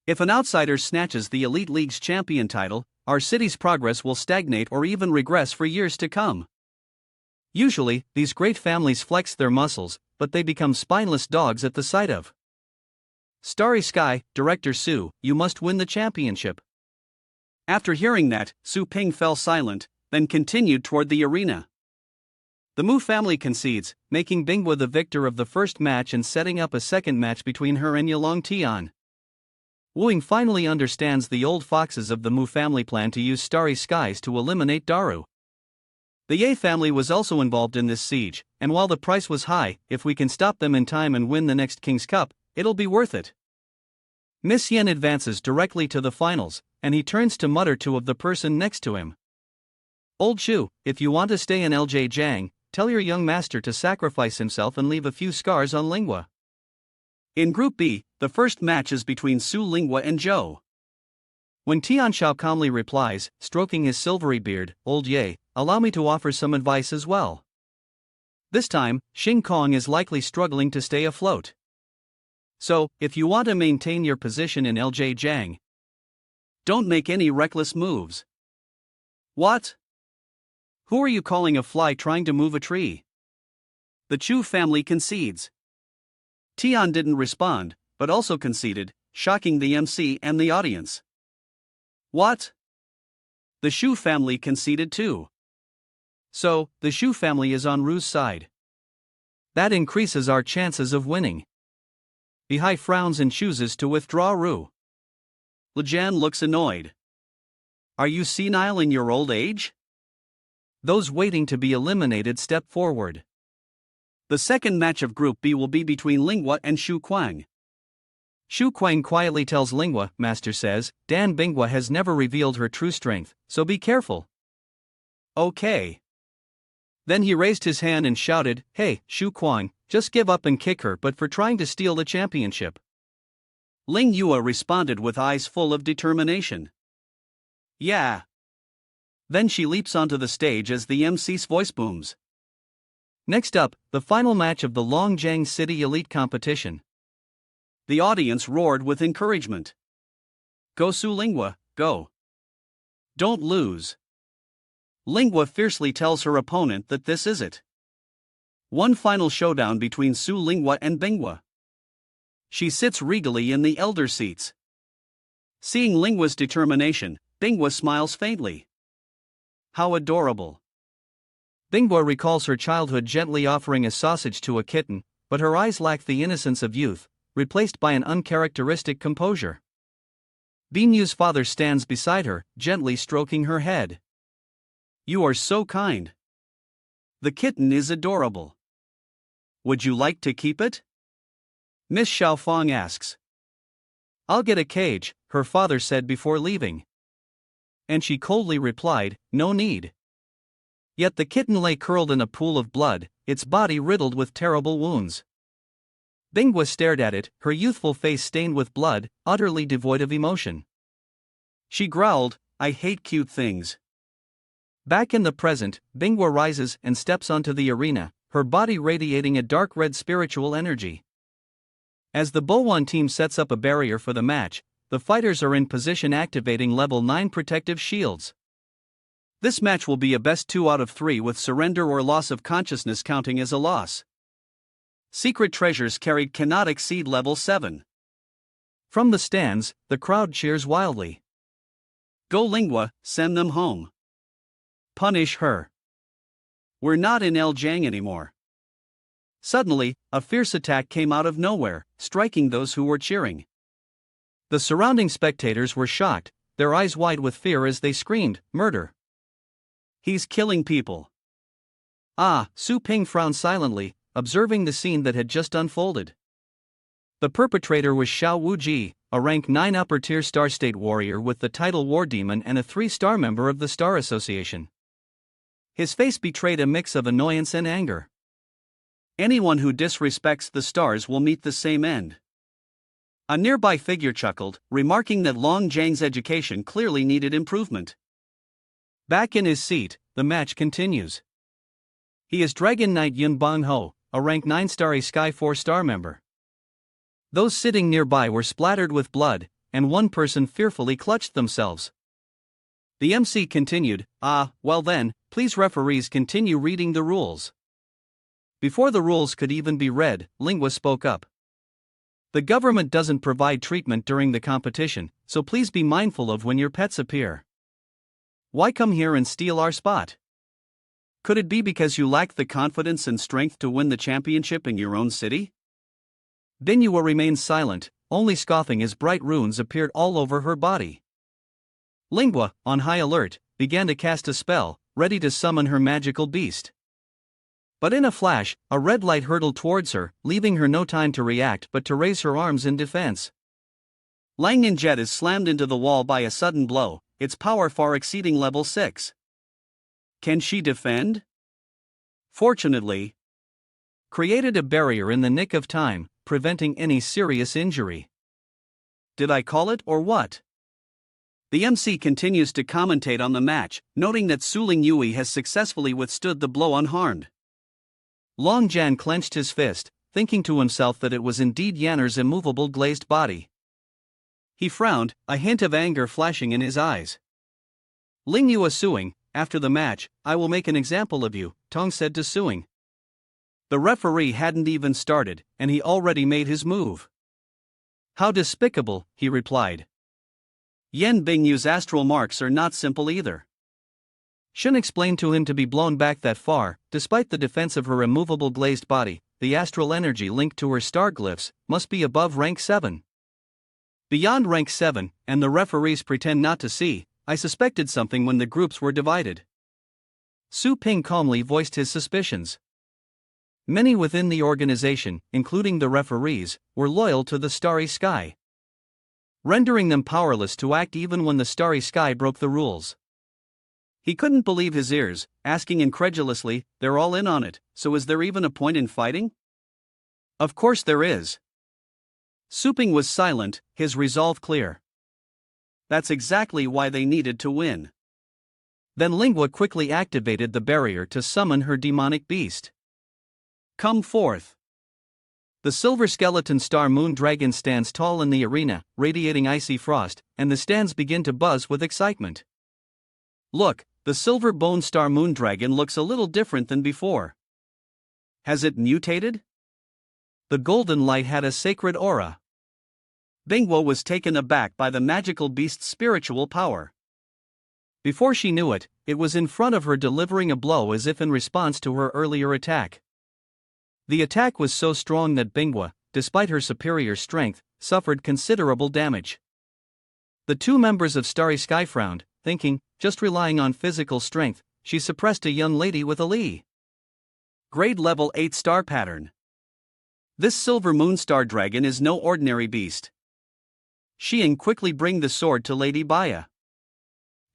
Speaker 2: If an outsider snatches the Elite League's champion title, our city's progress will stagnate or even regress for years to come. Usually, these great families flex their muscles, but they become spineless dogs at the sight of. Starry Sky, Director Su, you must win the championship. After hearing that, Su Ping fell silent, then continued toward the arena. The Mu family concedes, making Bingwa the victor of the first match and setting up a second match between her and Yalong Tian. Wuing finally understands the old foxes of the Mu family plan to use Starry Skies to eliminate Daru. The Ye family was also involved in this siege, and while the price was high, if we can stop them in time and win the next King's Cup, it'll be worth it. Miss Yen advances directly to the finals, and he turns to mutter to of the person next to him. Old Shu, if you want to stay in LJ Jiang, tell your young master to sacrifice himself and leave a few scars on Lingua. In Group B, the first match is between Su Lingua and Zhou. When Tianxiao calmly replies, stroking his silvery beard, Old Ye, allow me to offer some advice as well. This time, Xing Kong is likely struggling to stay afloat. So, if you want to maintain your position in LJ Jiang, don't make any reckless moves. What? Who are you calling a fly trying to move a tree? The Chu family concedes. Tian didn't respond, but also conceded, shocking the MC and the audience. What? The Shu family conceded too. So, the Shu family is on Ru's side. That increases our chances of winning. Bihai frowns and chooses to withdraw Ru. Lijian looks annoyed. Are you senile in your old age? Those waiting to be eliminated step forward. The second match of Group B will be between Lingua and Shu Kuang. Shu Kuang quietly tells Lingua, Master says, Dan Bingwa has never revealed her true strength, so be careful. Okay. Then he raised his hand and shouted, Hey, Shu Kuang, just give up and kick her but for trying to steal the championship. Ling Yue responded with eyes full of determination. Yeah. Then she leaps onto the stage as the MC's voice booms. Next up, the final match of the Longjiang City Elite Competition. The audience roared with encouragement. Go Su Lingua, go. Don't lose. Lingua fiercely tells her opponent that this is it. One final showdown between Su Lingua and Bingwa. She sits regally in the elder seats. Seeing Lingua's determination, Bingwa smiles faintly. How adorable. Bingwa recalls her childhood gently offering a sausage to a kitten, but her eyes lack the innocence of youth, replaced by an uncharacteristic composure. Binyu's father stands beside her, gently stroking her head. You are so kind. The kitten is adorable. Would you like to keep it? Miss Xiaofang asks. I'll get a cage, her father said before leaving. And she coldly replied, no need. Yet the kitten lay curled in a pool of blood, its body riddled with terrible wounds. Bingwa stared at it, her youthful face stained with blood, utterly devoid of emotion. She growled, I hate cute things. Back in the present, Bingwa rises and steps onto the arena, her body radiating a dark red spiritual energy. As the Bowan team sets up a barrier for the match, the fighters are in position activating level 9 protective shields. This match will be a best 2 out of 3 with surrender or loss of consciousness counting as a loss. Secret treasures carried cannot exceed level 7. From the stands, the crowd cheers wildly. Go Lingua, send them home. Punish her. We're not in El Jiang anymore. Suddenly, a fierce attack came out of nowhere, striking those who were cheering. The surrounding spectators were shocked, their eyes wide with fear as they screamed, Murder! He's killing people. Su Ping frowned silently, observing the scene that had just unfolded. The perpetrator was Xiao Wuji, a rank 9 upper-tier Star State warrior with the title War Demon and a 3-star member of the Star Association. His face betrayed a mix of annoyance and anger. Anyone who disrespects the stars will meet the same end. A nearby figure chuckled, remarking that Long Jiang's education clearly needed improvement. Back in his seat, the match continues. He is Dragon Knight Yun Bang Ho, a rank 9 starry Sky 4-star member. Those sitting nearby were splattered with blood, and one person fearfully clutched themselves. The MC continued, well then, please referees continue reading the rules. Before the rules could even be read, Lingua spoke up. The government doesn't provide treatment during the competition, so please be mindful of when your pets appear. Why come here and steal our spot? Could it be because you lack the confidence and strength to win the championship in your own city? Binyua remained silent, only scoffing as bright runes appeared all over her body. Lingua, on high alert,
Speaker 1: began to cast a spell, ready to summon her magical beast. But in a flash, a red light hurtled towards her, leaving her no time to react but to raise her arms in defense.
Speaker 2: Lang Ninjet is slammed into the wall by a sudden blow, its power far exceeding level 6. Can she defend? Fortunately,
Speaker 1: created a barrier in the nick of time, preventing any serious injury.
Speaker 2: Did I call it or what? The MC continues to commentate on the match, noting that Suling Yui has successfully withstood the blow unharmed.
Speaker 1: Long Jan clenched his fist, thinking to himself that it was indeed Yanner's immovable glazed body.
Speaker 2: He frowned, a hint of anger flashing in his eyes.
Speaker 1: Ling Yua Suing, after the match, I will make an example of you, Tong said to Suing.
Speaker 2: The referee hadn't even started, and he already made his move.
Speaker 1: How despicable, he replied.
Speaker 2: Yen Bingyu's astral marks are not simple either.
Speaker 1: Shen explained to him to be blown back that far, despite the defense of her immovable glazed body, the astral energy linked to her star glyphs must be above rank 7. Beyond rank 7, and the referees pretend not to see, I suspected something when the groups were divided. Su Ping calmly voiced his suspicions. Many within the organization, including the referees, were loyal to the Starry Sky, rendering them powerless to act even when the Starry Sky broke the rules.
Speaker 2: He couldn't believe his ears, asking incredulously, they're all in on it, so is there even a point in fighting?
Speaker 1: Of course there is.
Speaker 2: Su Ping was silent, his resolve clear. That's exactly why they needed to win.
Speaker 1: Then Lingua quickly activated the barrier to summon her demonic beast.
Speaker 2: Come forth.
Speaker 1: The silver skeleton star moon dragon stands tall in the arena, radiating icy frost, and the stands begin to buzz with excitement.
Speaker 2: Look, the silver bone star moon dragon looks a little different than before. Has it mutated?
Speaker 1: The golden light had a sacred aura.
Speaker 2: Bingwo was taken aback by the magical beast's spiritual power.
Speaker 1: Before she knew it, it was in front of her delivering a blow as if in response to her earlier attack. The attack was so strong that Bingwa, despite her superior strength, suffered considerable damage. The two members of Starry Sky frowned, thinking, just relying on physical strength, she suppressed a young lady with a Li
Speaker 2: grade level 8 star pattern. This silver moon star dragon is no ordinary beast. Xiang quickly bring the sword to Lady Baya.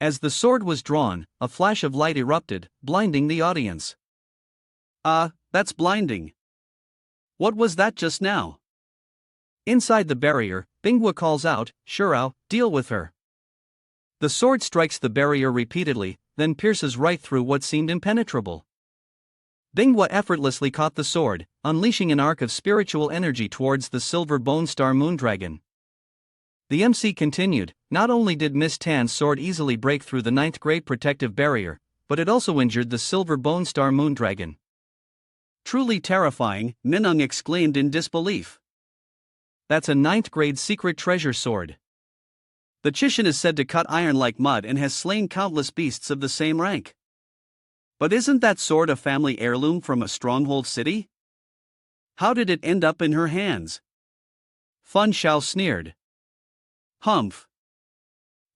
Speaker 1: As the sword was drawn, a flash of light erupted, blinding the audience.
Speaker 2: That's blinding. What was that just now?
Speaker 1: Inside the barrier, Bingwa calls out, Shurao, deal with her. The sword strikes the barrier repeatedly, then pierces right through what seemed impenetrable. Bingwa effortlessly caught the sword, unleashing an arc of spiritual energy towards the silver bone star moon dragon. The MC continued, not only did Miss Tan's sword easily break through the 9th grade protective barrier, but it also injured the silver bone star moon dragon.
Speaker 2: Truly terrifying, Minung exclaimed in disbelief.
Speaker 1: That's a 9th grade secret treasure sword.
Speaker 2: The Chishin is said to cut iron like mud and has slain countless beasts of the same rank. But isn't that sword a family heirloom from a stronghold city? How did it end up in her hands?
Speaker 1: Fun Shao sneered.
Speaker 2: Humph.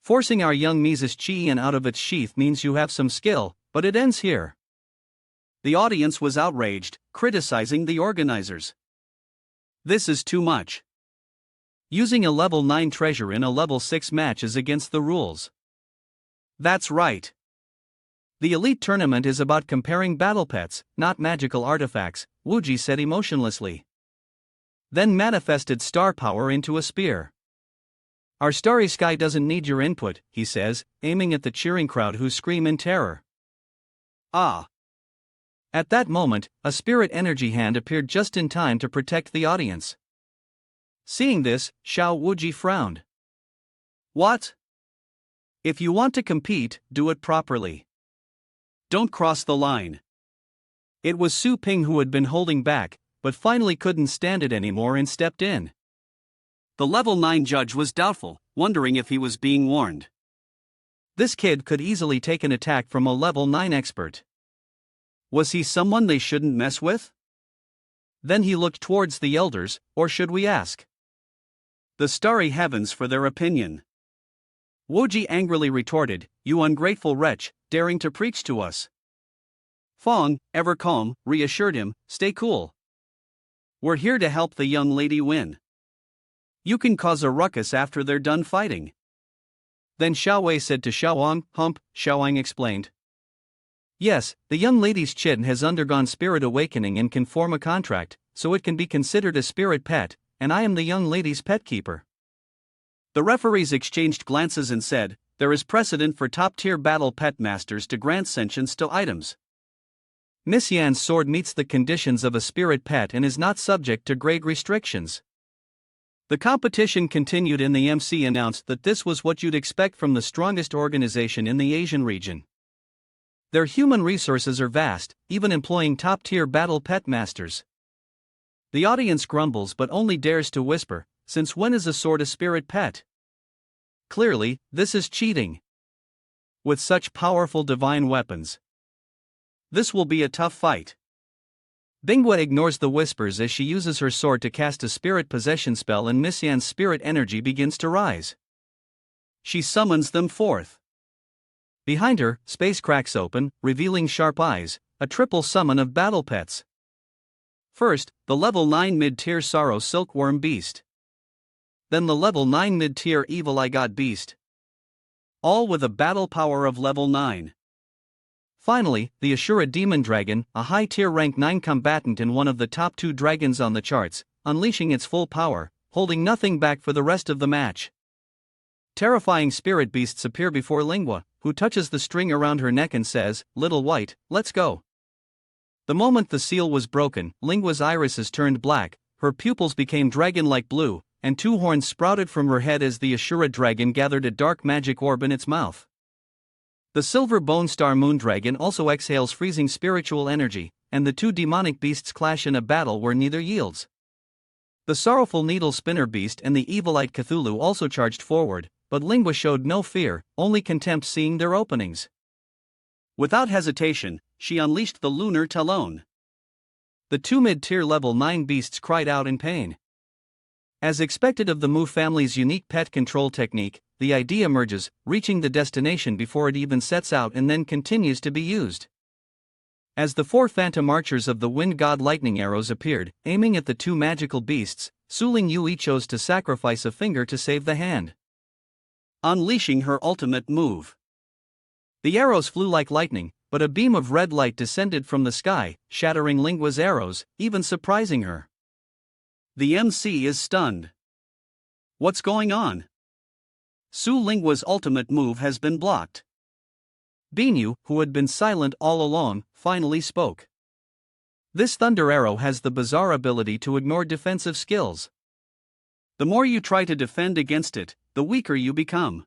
Speaker 1: Forcing our young Mises Chi-Yin out of its sheath means you have some skill, but it ends here.
Speaker 2: The audience was outraged, criticizing the organizers. This is too much.
Speaker 1: Using a level 9 treasure in a level 6 match is against the rules.
Speaker 2: That's right.
Speaker 1: The elite tournament is about comparing battle pets, not magical artifacts, Wuji said emotionlessly. Then manifested star power into a spear. Our Starry Sky doesn't need your input, he says, aiming at the cheering crowd who scream in terror. At that moment, a spirit energy hand appeared just in time to protect the audience. Seeing this, Xiao Wuji frowned.
Speaker 2: What?
Speaker 1: If you want to compete, do it properly.
Speaker 2: Don't cross the line.
Speaker 1: It was Su Ping who had been holding back, but finally couldn't stand it anymore and stepped in.
Speaker 2: The level 9 judge was doubtful, wondering if he was being warned.
Speaker 1: This kid could easily take an attack from a level 9 expert.
Speaker 2: Was he someone they shouldn't mess with?
Speaker 1: Then he looked towards the elders, or should we ask?
Speaker 2: The starry heavens for their opinion. Woji angrily retorted, "You ungrateful wretch, daring to preach to us." Fong, ever calm, reassured him, "Stay cool. We're here to help the young lady win. You can cause a ruckus after they're done fighting."
Speaker 1: Then Xiao Wei said to Xiaowang, Xiaowang explained. Yes, the young lady's chin has undergone spirit awakening and can form a contract, so it can be considered a spirit pet, and I am the young lady's pet keeper.
Speaker 2: The referees exchanged glances and said, "There is precedent for top-tier battle pet masters to grant sentience to items.
Speaker 1: Miss Yan's sword meets the conditions of a spirit pet and is not subject to grade restrictions." The competition continued and the MC announced that this was what you'd expect from the strongest organization in the Asian region. Their human resources are vast, even employing top-tier battle pet masters. The audience grumbles but only dares to whisper, "Since when is a sword a spirit pet? Clearly, this is cheating. With such powerful divine weapons, this will be a tough fight." Binghua ignores the whispers as she uses her sword to cast a spirit possession spell and Miss Yan's spirit energy begins to rise.
Speaker 2: She summons them forth.
Speaker 1: Behind her, space cracks open, revealing sharp eyes, a triple summon of battle pets. First, the level 9 mid-tier Sorrow Silkworm Beast. Then the level 9 mid-tier Evil Eye God Beast. All with a battle power of level 9. Finally, the Ashura Demon Dragon, a high-tier rank 9 combatant and one of the top 2 dragons on the charts, unleashing its full power, holding nothing back for the rest of the match. Terrifying spirit beasts appear before Lingua, who touches the string around her neck and says, "Little White, let's go." The moment the seal was broken, Lingua's irises turned black, her pupils became dragon-like blue, and 2 horns sprouted from her head as the Ashura dragon gathered a dark magic orb in its mouth. The silver bone star moon dragon also exhales freezing spiritual energy, and the 2 demonic beasts clash in a battle where neither yields. The sorrowful needle spinner beast and the evil-eyed Cthulhu also charged forward, but Lingua showed no fear, only contempt seeing their openings.
Speaker 2: Without hesitation, she unleashed the lunar talon.
Speaker 1: The 2 mid-tier level 9 beasts cried out in pain. As expected of the Mu family's unique pet control technique, the idea emerges, reaching the destination before it even sets out and then continues to be used. As the 4 phantom archers of the wind god lightning arrows appeared, aiming at the 2 magical beasts, Suling Yui chose to sacrifice a finger to save the hand.
Speaker 2: Unleashing her ultimate move.
Speaker 1: The arrows flew like lightning, but a beam of red light descended from the sky, shattering Lingua's arrows, even surprising her.
Speaker 2: The MC is stunned. What's going on? Su Lingua's ultimate move has been blocked.
Speaker 1: Binyu, who had been silent all along, finally spoke. This thunder arrow has the bizarre ability to ignore defensive skills.
Speaker 2: The more you try to defend against it, the weaker you become.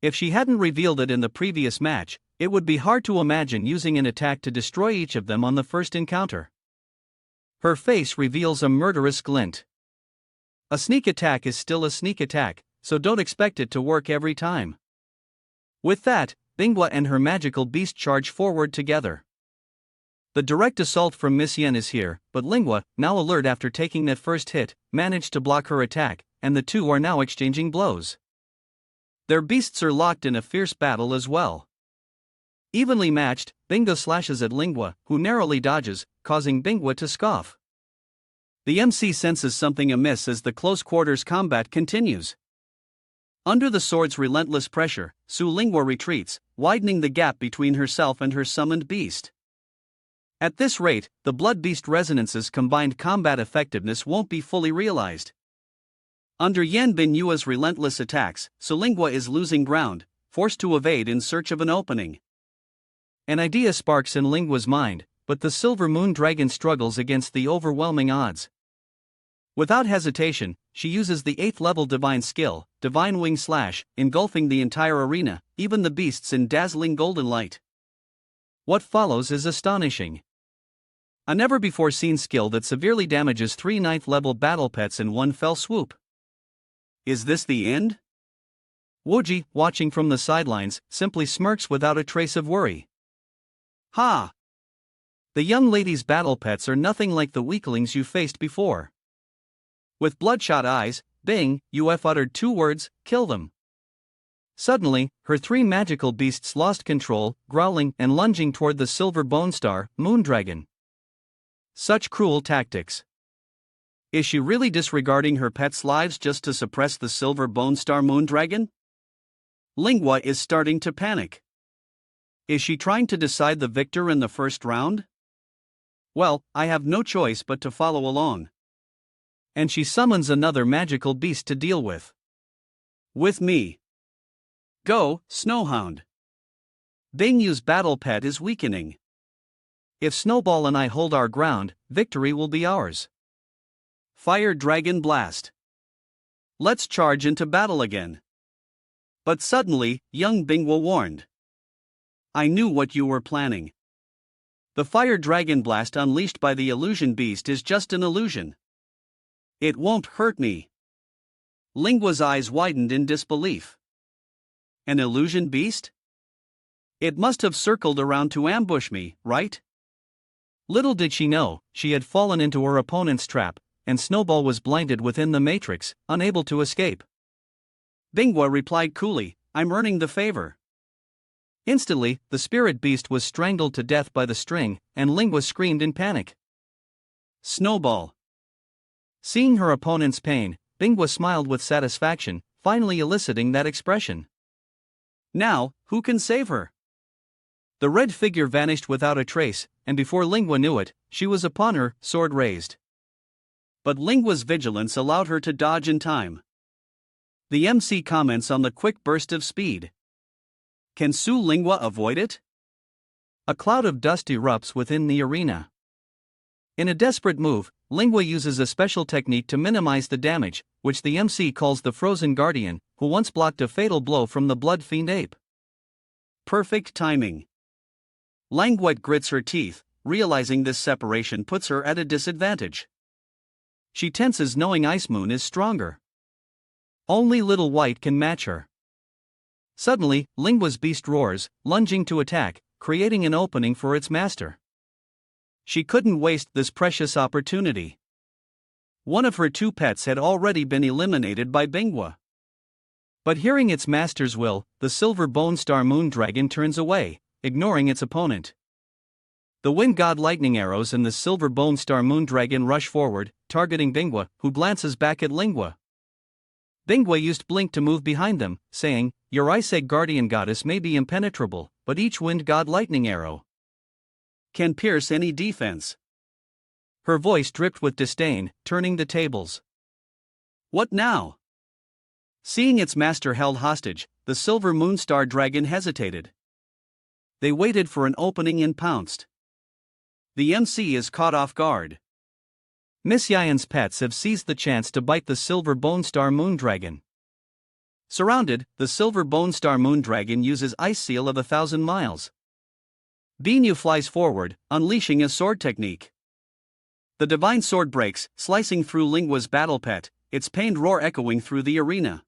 Speaker 1: If she hadn't revealed it in the previous match, it would be hard to imagine using an attack to destroy each of them on the first encounter. Her face reveals a murderous glint. A sneak attack is still a sneak attack, so don't expect it to work every time. With that, Binghua and her magical beast charge forward together. The direct assault from Miss Yen is here, but Lingua, now alert after taking that first hit, managed to block her attack, and the 2 are now exchanging blows. Their beasts are locked in a fierce battle as well. Evenly matched, Binghua slashes at Lingua, who narrowly dodges, causing Binghua to scoff. The MC senses something amiss as the close-quarters combat continues. Under the sword's relentless pressure, Su Lingua retreats, widening the gap between herself and her summoned beast. At this rate, the Blood Beast Resonance's combined combat effectiveness won't be fully realized. Under Yan Binyua's relentless attacks, Su Lingua is losing ground, forced to evade in search of an opening. An idea sparks in Lingua's mind, but the Silver Moon Dragon struggles against the overwhelming odds. Without hesitation, she uses the 8th level divine skill, Divine Wing Slash, engulfing the entire arena, even the beasts in dazzling golden light. What follows is astonishing. A never-before-seen skill that severely damages 3 9th level battle pets in one fell swoop.
Speaker 2: Is this the end?
Speaker 1: Woji, watching from the sidelines, simply smirks without a trace of worry.
Speaker 2: Ha!
Speaker 1: The young lady's battle pets are nothing like the weaklings you faced before. With bloodshot eyes, Bing, UF uttered 2 words, "Kill them." Suddenly, her three magical beasts lost control, growling and lunging toward the silver bone star, Moondragon. Such cruel tactics. Is she really disregarding her pets' lives just to suppress the silver bone star Moondragon? Lingua is starting to panic. Is she trying to decide the victor in the first round? Well, I have no choice but to follow along. And she summons another magical beast to deal with. With me. Go, Snowhound. Bingyu's battle pet is weakening. If Snowball and I hold our ground, victory will be ours. Fire Dragon Blast. Let's charge into battle again. But suddenly, young Bingwa warned. I knew what you were planning. The Fire Dragon Blast unleashed by the illusion beast is just an illusion. It won't hurt me. Lingua's eyes widened in disbelief. An illusion beast? It must have circled around to ambush me, right? Little did she know, she had fallen into her opponent's trap, and Snowball was blinded within the matrix, unable to escape. Bingwa replied coolly, I'm earning the favor. Instantly, the spirit beast was strangled to death by the string, and Lingua screamed in panic. Snowball. Seeing her opponent's pain, Bingwa smiled with satisfaction, finally eliciting that expression. Now, who can save her? The red figure vanished without a trace, and before Lingua knew it, she was upon her, sword raised. But Lingua's vigilance allowed her to dodge in time. The MC comments on the quick burst of speed. Can Su Lingua avoid it? A cloud of dust erupts within the arena. In a desperate move, Lingua uses a special technique to minimize the damage, which the MC calls the Frozen Guardian, who once blocked a fatal blow from the Blood Fiend Ape. Perfect timing. Langwet grits her teeth, realizing this separation puts her at a disadvantage. She tenses knowing Ice Moon is stronger. Only Little White can match her. Suddenly, Lingua's beast roars, lunging to attack, creating an opening for its master. She couldn't waste this precious opportunity. One of her two pets had already been eliminated by Bingwa. But hearing its master's will, the silver bone star Moondragon turns away, ignoring its opponent. The Wind God lightning arrows and the silver bone star Moondragon rush forward, targeting Bingwa, who glances back at Lingua. Bingwa used Blink to move behind them, saying, Your Ice Egg Guardian Goddess may be impenetrable, but each Wind God lightning arrow can pierce any defense. Her voice dripped with disdain, turning the tables. What now? Seeing its master held hostage, the silver moonstar dragon hesitated. They waited for an opening and pounced. The MC is caught off guard. Miss Yayan's pets have seized the chance to bite the silver bone star Moondragon. Surrounded, the silver bone star Moondragon uses Ice Seal of 1,000 miles. Binyu flies forward, unleashing a sword technique. The divine sword breaks, slicing through Lingua's battle pet, its pained roar echoing through the arena.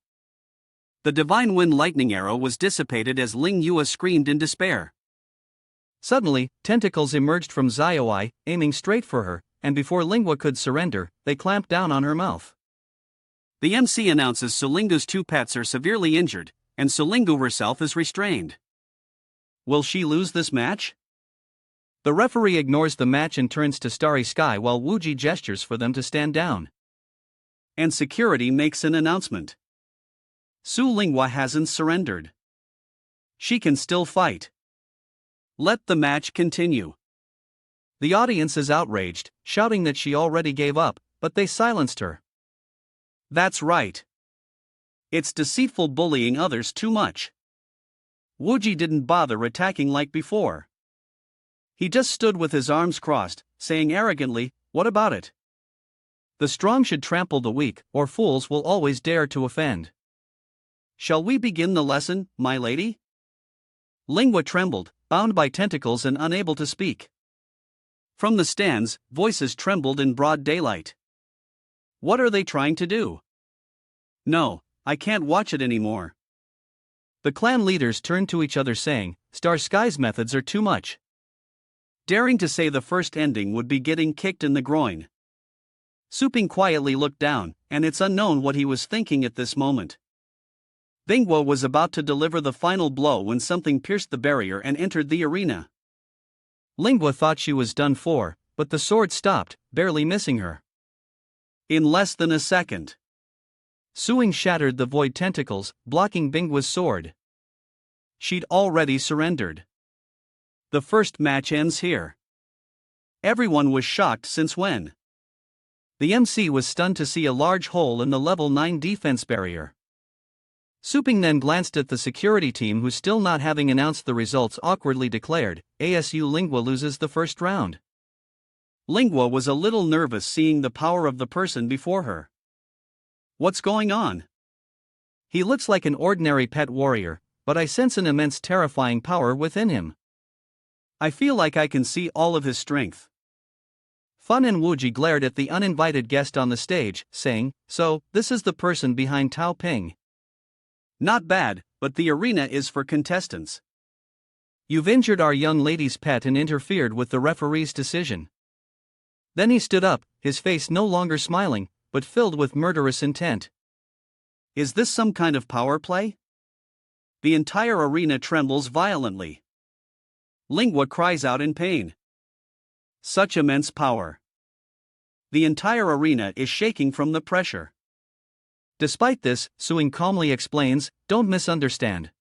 Speaker 1: The divine wind lightning arrow was dissipated as Ling Yua screamed in despair. Suddenly, tentacles emerged from Zaioi, aiming straight for her, and before Lingua could surrender, they clamped down on her mouth. The MC announces Sulingu's two pets are severely injured, and Sulingu herself is restrained. Will she lose this match? The referee ignores the match and turns to Starry Sky while Wuji gestures for them to stand down. And security makes an announcement. Su Lingua hasn't surrendered. She can still fight. Let the match continue. The audience is outraged, shouting that she already gave up, but they silenced her. That's right. It's deceitful bullying others too much. Wuji didn't bother attacking like before. He just stood with his arms crossed, saying arrogantly, What about it? The strong should trample the weak, or fools will always dare to offend. Shall we begin the lesson, my lady? Lingua trembled, bound by tentacles and unable to speak. From the stands, voices trembled in broad daylight. What are they trying to do? No, I can't watch it anymore. The clan leaders turned to each other saying, Star Sky's methods are too much. Daring to say the first ending would be getting kicked in the groin. Suping quietly looked down, and it's unknown what he was thinking at this moment.
Speaker 2: Bingwa was about to deliver the final blow when something pierced the barrier and entered the arena.
Speaker 1: Lingua thought she was done for, but the sword stopped, barely missing her.
Speaker 2: In less than a second,
Speaker 1: Suing shattered the void tentacles, blocking Bingwa's sword.
Speaker 2: She'd already surrendered. The first match ends here. Everyone was shocked since when?
Speaker 1: The MC was stunned to see a large hole in the level 9 defense barrier. Suping then glanced at the security team, who, still not having announced the results, awkwardly declared, "ASU Lingua loses the first round."
Speaker 2: Lingua was a little nervous seeing the power of the person before her. What's going on?
Speaker 1: He looks like an ordinary pet warrior, but I sense an immense terrifying power within him.
Speaker 2: I feel like I can see all of his strength.
Speaker 1: Fun and Wuji glared at the uninvited guest on the stage, saying, "So, this is the person behind Tao Ping.
Speaker 2: Not bad, but the arena is for contestants.
Speaker 1: You've injured our young lady's pet and interfered with the referee's decision." Then he stood up, his face no longer smiling, but filled with murderous intent.
Speaker 2: Is this some kind of power play? The entire arena trembles violently. Lingua cries out in pain. Such immense power. The entire arena is shaking from the pressure.
Speaker 1: Despite this, Suing calmly explains, "Don't misunderstand.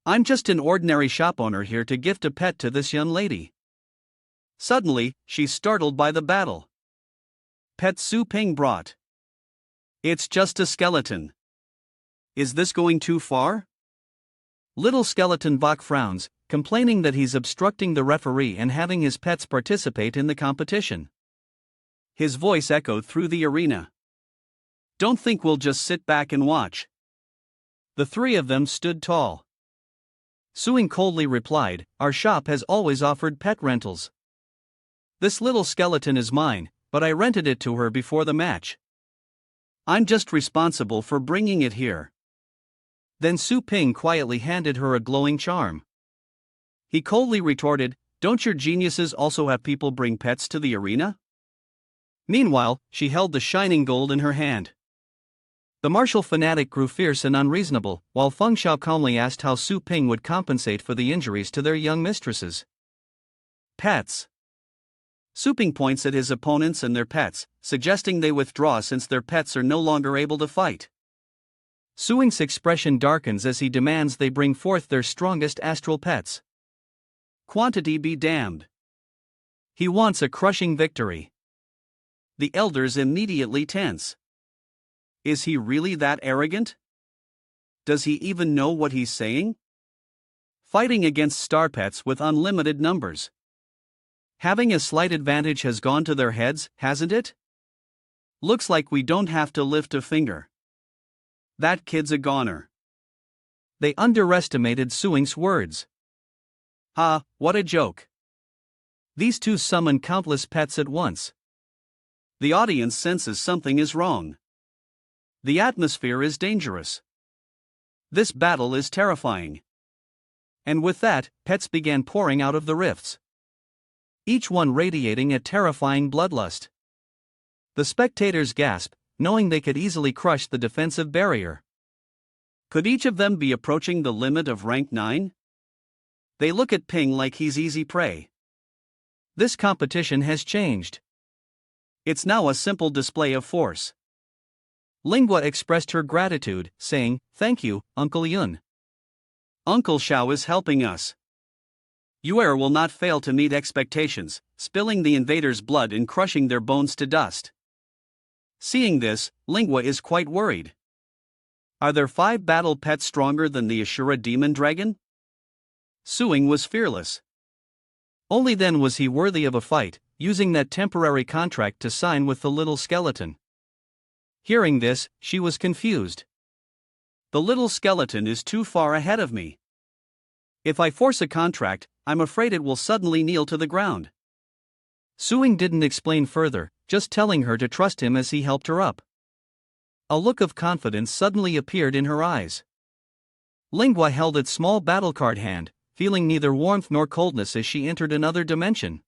Speaker 2: I'm just an ordinary shop owner here to gift a pet to this young lady." Suddenly, she's startled by the battle. Pet Su Ping brought. It's just a skeleton. Is this going too far?
Speaker 1: Little skeleton Bach frowns, complaining that he's obstructing the referee and having his pets participate in the competition.
Speaker 2: His voice echoed through the arena. Don't think we'll just sit back and watch.
Speaker 1: The three of them stood tall. Suing coldly replied, "Our shop has always offered pet rentals. This little skeleton is mine, but I rented it to her before the match.
Speaker 2: I'm just responsible for bringing it here."
Speaker 1: Then Su Ping quietly handed her a glowing charm.
Speaker 2: He coldly retorted, "Don't your geniuses also have people bring pets to the arena?"
Speaker 1: Meanwhile, she held the shining gold in her hand. The martial fanatic grew fierce and unreasonable, while Feng Xiao calmly asked how Su Ping would compensate for the injuries to their young mistresses.
Speaker 2: Pets. Su Ping points at his opponents and their pets, suggesting they withdraw since their pets are no longer able to fight.
Speaker 1: Suing's expression darkens as he demands they bring forth their strongest astral pets.
Speaker 2: Quantity be damned.
Speaker 1: He wants a crushing victory.
Speaker 2: The elders immediately tense. Is he really that arrogant? Does he even know what he's saying? Fighting against star pets with unlimited numbers. Having a slight advantage has gone to their heads, hasn't it? Looks like we don't have to lift a finger. That kid's a goner.
Speaker 1: They underestimated Suing's words.
Speaker 2: Ha, what a joke.
Speaker 1: These two summon countless pets at once.
Speaker 2: The audience senses something is wrong. The atmosphere is dangerous. This battle is terrifying.
Speaker 1: And with that, pets began pouring out of the rifts, each one radiating a terrifying bloodlust. The spectators gasp, knowing they could easily crush the defensive barrier.
Speaker 2: Could each of them be approaching the limit of rank 9? They look at Ping like he's easy prey.
Speaker 1: This competition has changed.
Speaker 2: It's now a simple display of force.
Speaker 1: Lingua expressed her gratitude, saying, "Thank you, Uncle Yun.
Speaker 2: Uncle Xiao is helping us. Yuer will not fail to meet expectations, spilling the invaders' blood and crushing their bones to dust." Seeing this, Lingua is quite worried. Are their 5 battle pets stronger than the Ashura demon dragon? Suing was fearless.
Speaker 1: Only then was he worthy of a fight, using that temporary contract to sign with the little skeleton. Hearing this, she was confused.
Speaker 2: The little skeleton is too far ahead of me. If I force a contract, I'm afraid it will suddenly kneel to the ground.
Speaker 1: Suing didn't explain further, just telling her to trust him as he helped her up. A look of confidence suddenly appeared in her eyes. Lingua held its small battle card hand, feeling neither warmth nor coldness as she entered another dimension.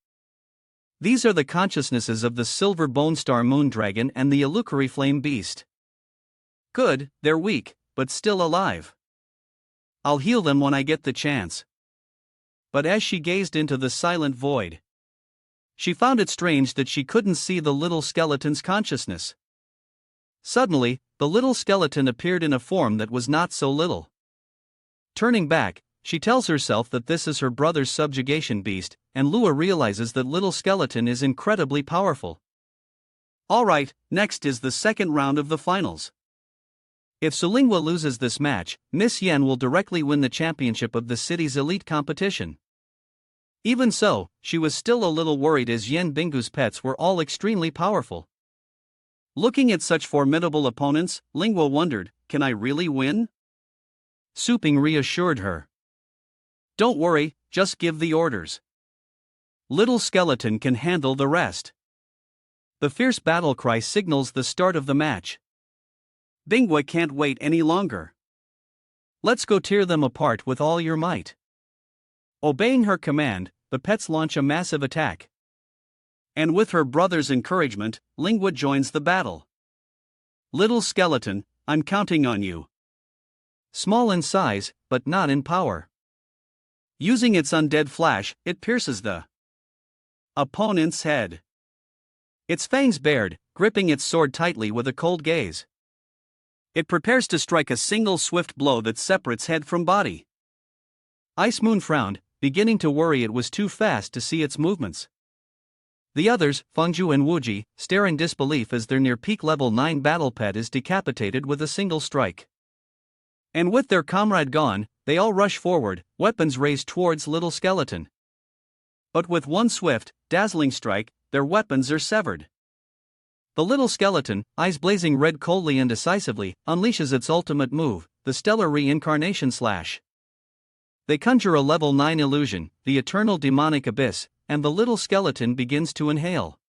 Speaker 1: These are the consciousnesses of the Silver Bone Star Moon Dragon and the Illusory Flame Beast.
Speaker 2: Good, they're weak, but still alive. I'll heal them when I get the chance. But as she gazed into the silent void, she found it strange that she couldn't see the little skeleton's consciousness. Suddenly, the little skeleton appeared in a form that was not so little. Turning back, she tells herself that this is her brother's subjugation beast, and Lua realizes that little skeleton is incredibly powerful. Alright, next is the second round of the finals. If Sulingwa loses this match, Miss Yen will directly win the championship of the city's elite competition. Even so, she was still a little worried as Yen Bingu's pets were all extremely powerful. Looking at such formidable opponents, Lingwa wondered, can I really win? Suping reassured her. Don't worry, just give the orders. Little skeleton can handle the rest. The fierce battle cry signals the start of the match. Bingwa can't wait any longer. Let's go tear them apart with all your might. Obeying her command, the pets launch a massive attack. And with her brother's encouragement, Lingwa joins the battle. Little skeleton, I'm counting on you. Small in size, but not in power. Using its undead flash, it pierces the opponent's head. Its fangs bared, gripping its sword tightly with a cold gaze. It prepares to strike a single swift blow that separates head from body. Ice Moon frowned, beginning to worry it was too fast to see its movements. The others, Fengju and Wuji, stare in disbelief as their near-peak level 9 battle pet is decapitated with a single strike. And with their comrade gone, they all rush forward, weapons raised towards little skeleton. But with one swift, dazzling strike, their weapons are severed. The little skeleton, eyes blazing red coldly and decisively, unleashes its ultimate move, the stellar reincarnation slash. They conjure a level 9 illusion, the eternal demonic abyss, and the little skeleton begins to inhale.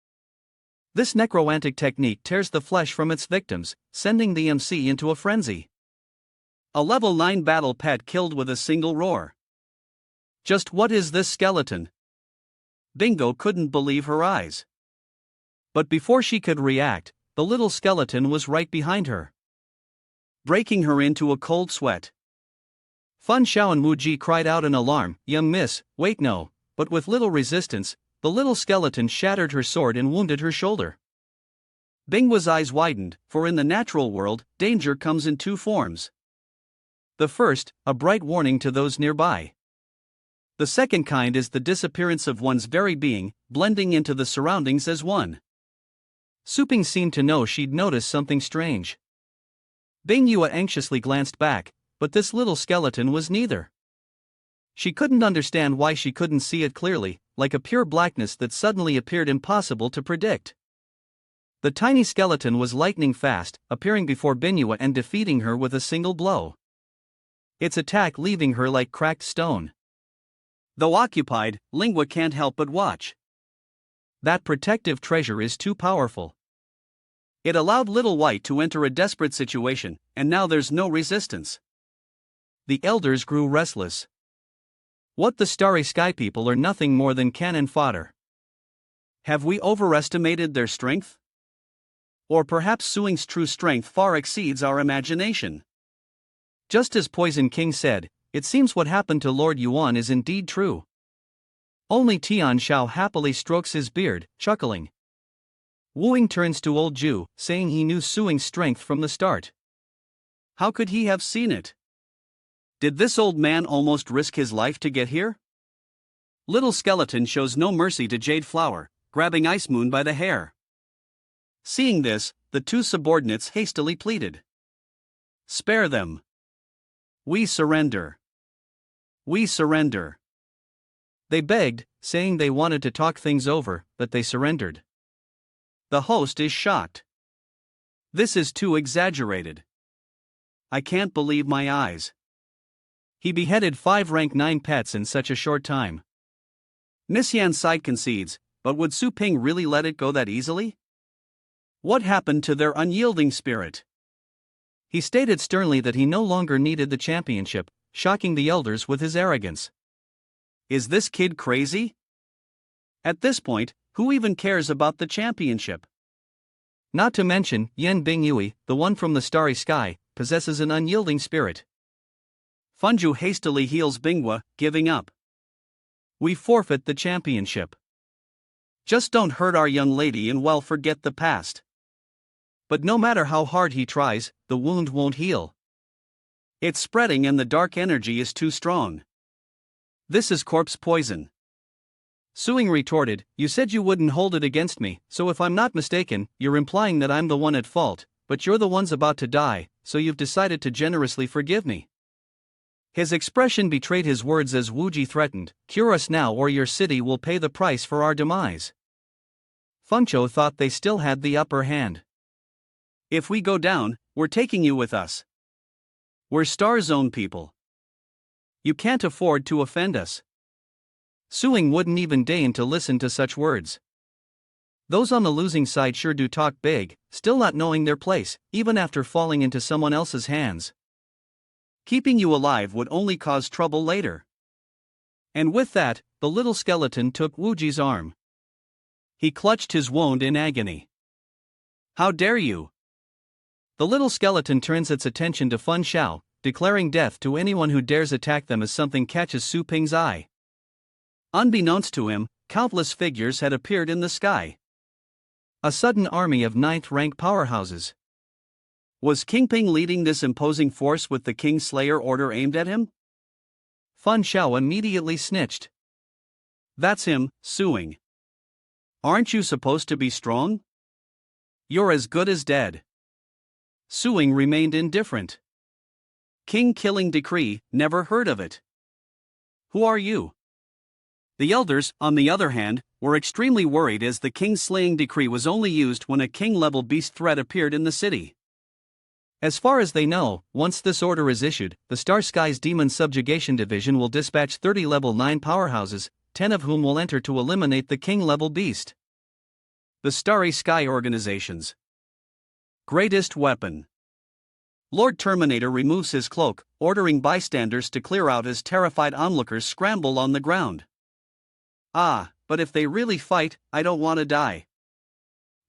Speaker 2: This necromantic technique tears the flesh from its victims, sending the MC into a frenzy. A level 9 battle pet killed with a single roar. Just what is this skeleton? Bingo couldn't believe her eyes. But before she could react, the little skeleton was right behind her, breaking her into a cold sweat. Fun Xiao and Wuji cried out in alarm, "Young miss, wait no," but with little resistance, the little skeleton shattered her sword and wounded her shoulder. Bingwa's eyes widened, for in the natural world, danger comes in two forms. The first, a bright warning to those nearby. The second kind is the disappearance of one's very being, blending into the surroundings as one. Suping seemed to know she'd noticed something strange. Bingyue anxiously glanced back, but this little skeleton was neither. She couldn't understand why she couldn't see it clearly, like a pure blackness that suddenly appeared impossible to predict. The tiny skeleton was lightning fast, appearing before Bingyue and defeating her with a single blow. Its attack leaving her like cracked stone. Though occupied, Lingwa can't help but watch. That protective treasure is too powerful. It allowed Little White to enter a desperate situation, and now there's no resistance. The elders grew restless. What the Starry Sky people are nothing more than cannon fodder. Have we overestimated their strength? Or perhaps Suing's true strength far exceeds our imagination. Just as Poison King said, it seems what happened to Lord Yuan is indeed true. Only Tian Shao happily strokes his beard, chuckling. Wu Ying turns to old Ju, saying he knew Suing's strength from the start. How could he have seen it? Did this old man almost risk his life to get here? Little skeleton shows no mercy to Jade Flower, grabbing Ice Moon by the hair. Seeing this, the two subordinates hastily pleaded. Spare them. We surrender. We surrender. They begged, saying they wanted to talk things over, but they surrendered. The host is shocked. This is too exaggerated. I can't believe my eyes. He beheaded 5 rank 9 pets in such a short time. Miss Yan's side concedes, but would Su Ping really let it go that easily? What happened to their unyielding spirit? He stated sternly that he no longer needed the championship, shocking the elders with his arrogance. Is this kid crazy? At this point, who even cares about the championship? Not to mention, Yen Bingyue, the one from the Starry Sky,
Speaker 1: possesses an unyielding spirit.
Speaker 2: Funju hastily heals Bingwa, giving up.
Speaker 1: We forfeit the championship.
Speaker 2: Just don't hurt our young lady and well forget the past.
Speaker 1: But no matter how hard he tries, the wound won't heal.
Speaker 2: It's spreading and the dark energy is too strong. This is corpse poison.
Speaker 1: Suing retorted, you said you wouldn't hold it against me, so if I'm not mistaken, you're implying that I'm the one at fault, but you're the ones about to die, so you've decided to generously forgive me. His expression betrayed his words as Wuji threatened, cure us now or your city will pay the price for our demise. Funcho thought they still had the upper hand.
Speaker 2: If we go down, we're taking you with us. We're Star Zone people. You can't afford to offend us.
Speaker 1: Suing wouldn't even deign to listen to such words. Those on the losing side sure do talk big, still not knowing their place, even after falling into someone else's hands.
Speaker 2: Keeping you alive would only cause trouble later.
Speaker 1: And with that, the little skeleton took Wuji's arm. He clutched his wound in agony.
Speaker 2: How dare you?
Speaker 1: The little skeleton turns its attention to Fun Xiao, declaring death to anyone who dares attack them as something catches Su Ping's eye.
Speaker 2: Unbeknownst to him, countless figures had appeared in the sky.
Speaker 1: A sudden army of 9th-rank powerhouses.
Speaker 2: Was King Ping leading this imposing force with the King Slayer order aimed at him?
Speaker 1: Fun Xiao immediately snitched.
Speaker 2: That's him, suing. Aren't you supposed to be strong? You're as good as dead.
Speaker 1: Suing remained indifferent.
Speaker 2: King killing decree, never heard of it. Who are you? The elders, on the other hand, were extremely worried as the king's slaying decree was only used when a king-level beast threat appeared in the city.
Speaker 1: As far as they know, once this order is issued, the Star Skies Demon Subjugation Division will dispatch 30 level 9 powerhouses, 10 of whom will enter to eliminate the king-level beast.
Speaker 2: The Starry Sky Organization's greatest weapon. Lord Terminator removes his cloak, ordering bystanders to clear out as terrified onlookers scramble on the ground. Ah, but if they really fight, I don't want to die.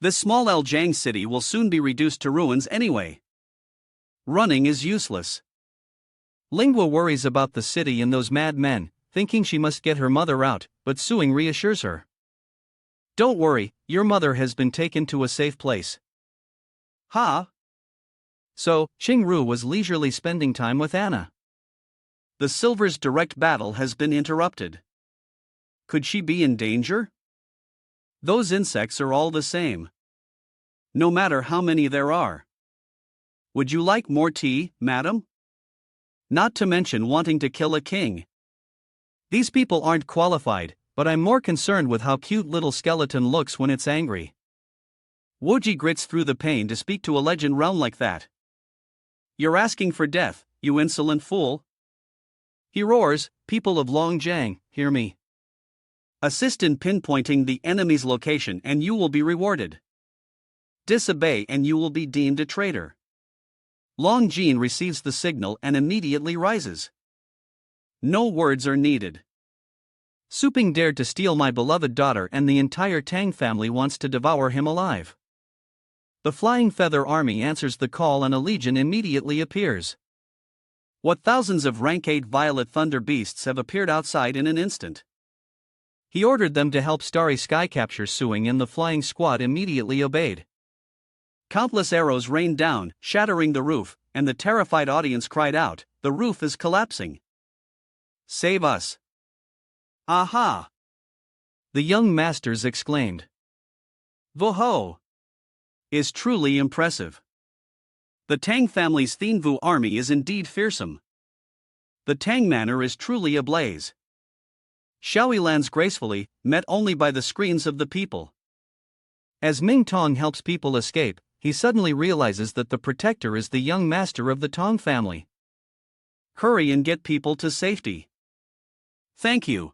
Speaker 2: This small Eljang city will soon be reduced to ruins anyway. Running is useless.
Speaker 1: Lingua worries about the city and those mad men, thinking she must get her mother out, but Suing reassures her. Don't worry, your mother has been taken to a safe place.
Speaker 2: Ha!
Speaker 1: So, Qingru was leisurely spending time with Anna.
Speaker 2: The Silver's direct battle has been interrupted. Could she be in danger? Those insects are all the same. No matter how many there are. Would you like more tea, madam? Not to mention wanting to kill a king.
Speaker 1: These people aren't qualified, but I'm more concerned with how cute little skeleton looks when it's angry.
Speaker 2: Wuji grits through the pain to speak to a legend realm like that. You're asking for death, you insolent fool.
Speaker 1: He roars, people of Longjiang, hear me.
Speaker 2: Assist in pinpointing the enemy's location and you will be rewarded. Disobey and you will be deemed a traitor. Long Jin receives the signal and immediately rises. No words are needed.
Speaker 1: Su Ping dared to steal my beloved daughter and the entire Tang family wants to devour him alive. The Flying Feather Army answers the call and a legion immediately appears.
Speaker 2: What thousands of rank 8 Violet Thunder beasts have appeared outside in an instant.
Speaker 1: He ordered them to help Starry Sky capture Suing and the flying squad immediately obeyed.
Speaker 2: Countless arrows rained down, shattering the roof, and the terrified audience cried out, the roof is collapsing. Save us. Aha!
Speaker 1: The young masters exclaimed.
Speaker 2: Voho! Is truly impressive. The Tang family's Thinvu army is indeed fearsome. The Tang manor is truly ablaze. Xiaoyi lands gracefully, met only by the screams of the people.
Speaker 1: As Ming Tong helps people escape, he suddenly realizes that the protector is the young master of the Tong family.
Speaker 2: Hurry and get people to safety. Thank you.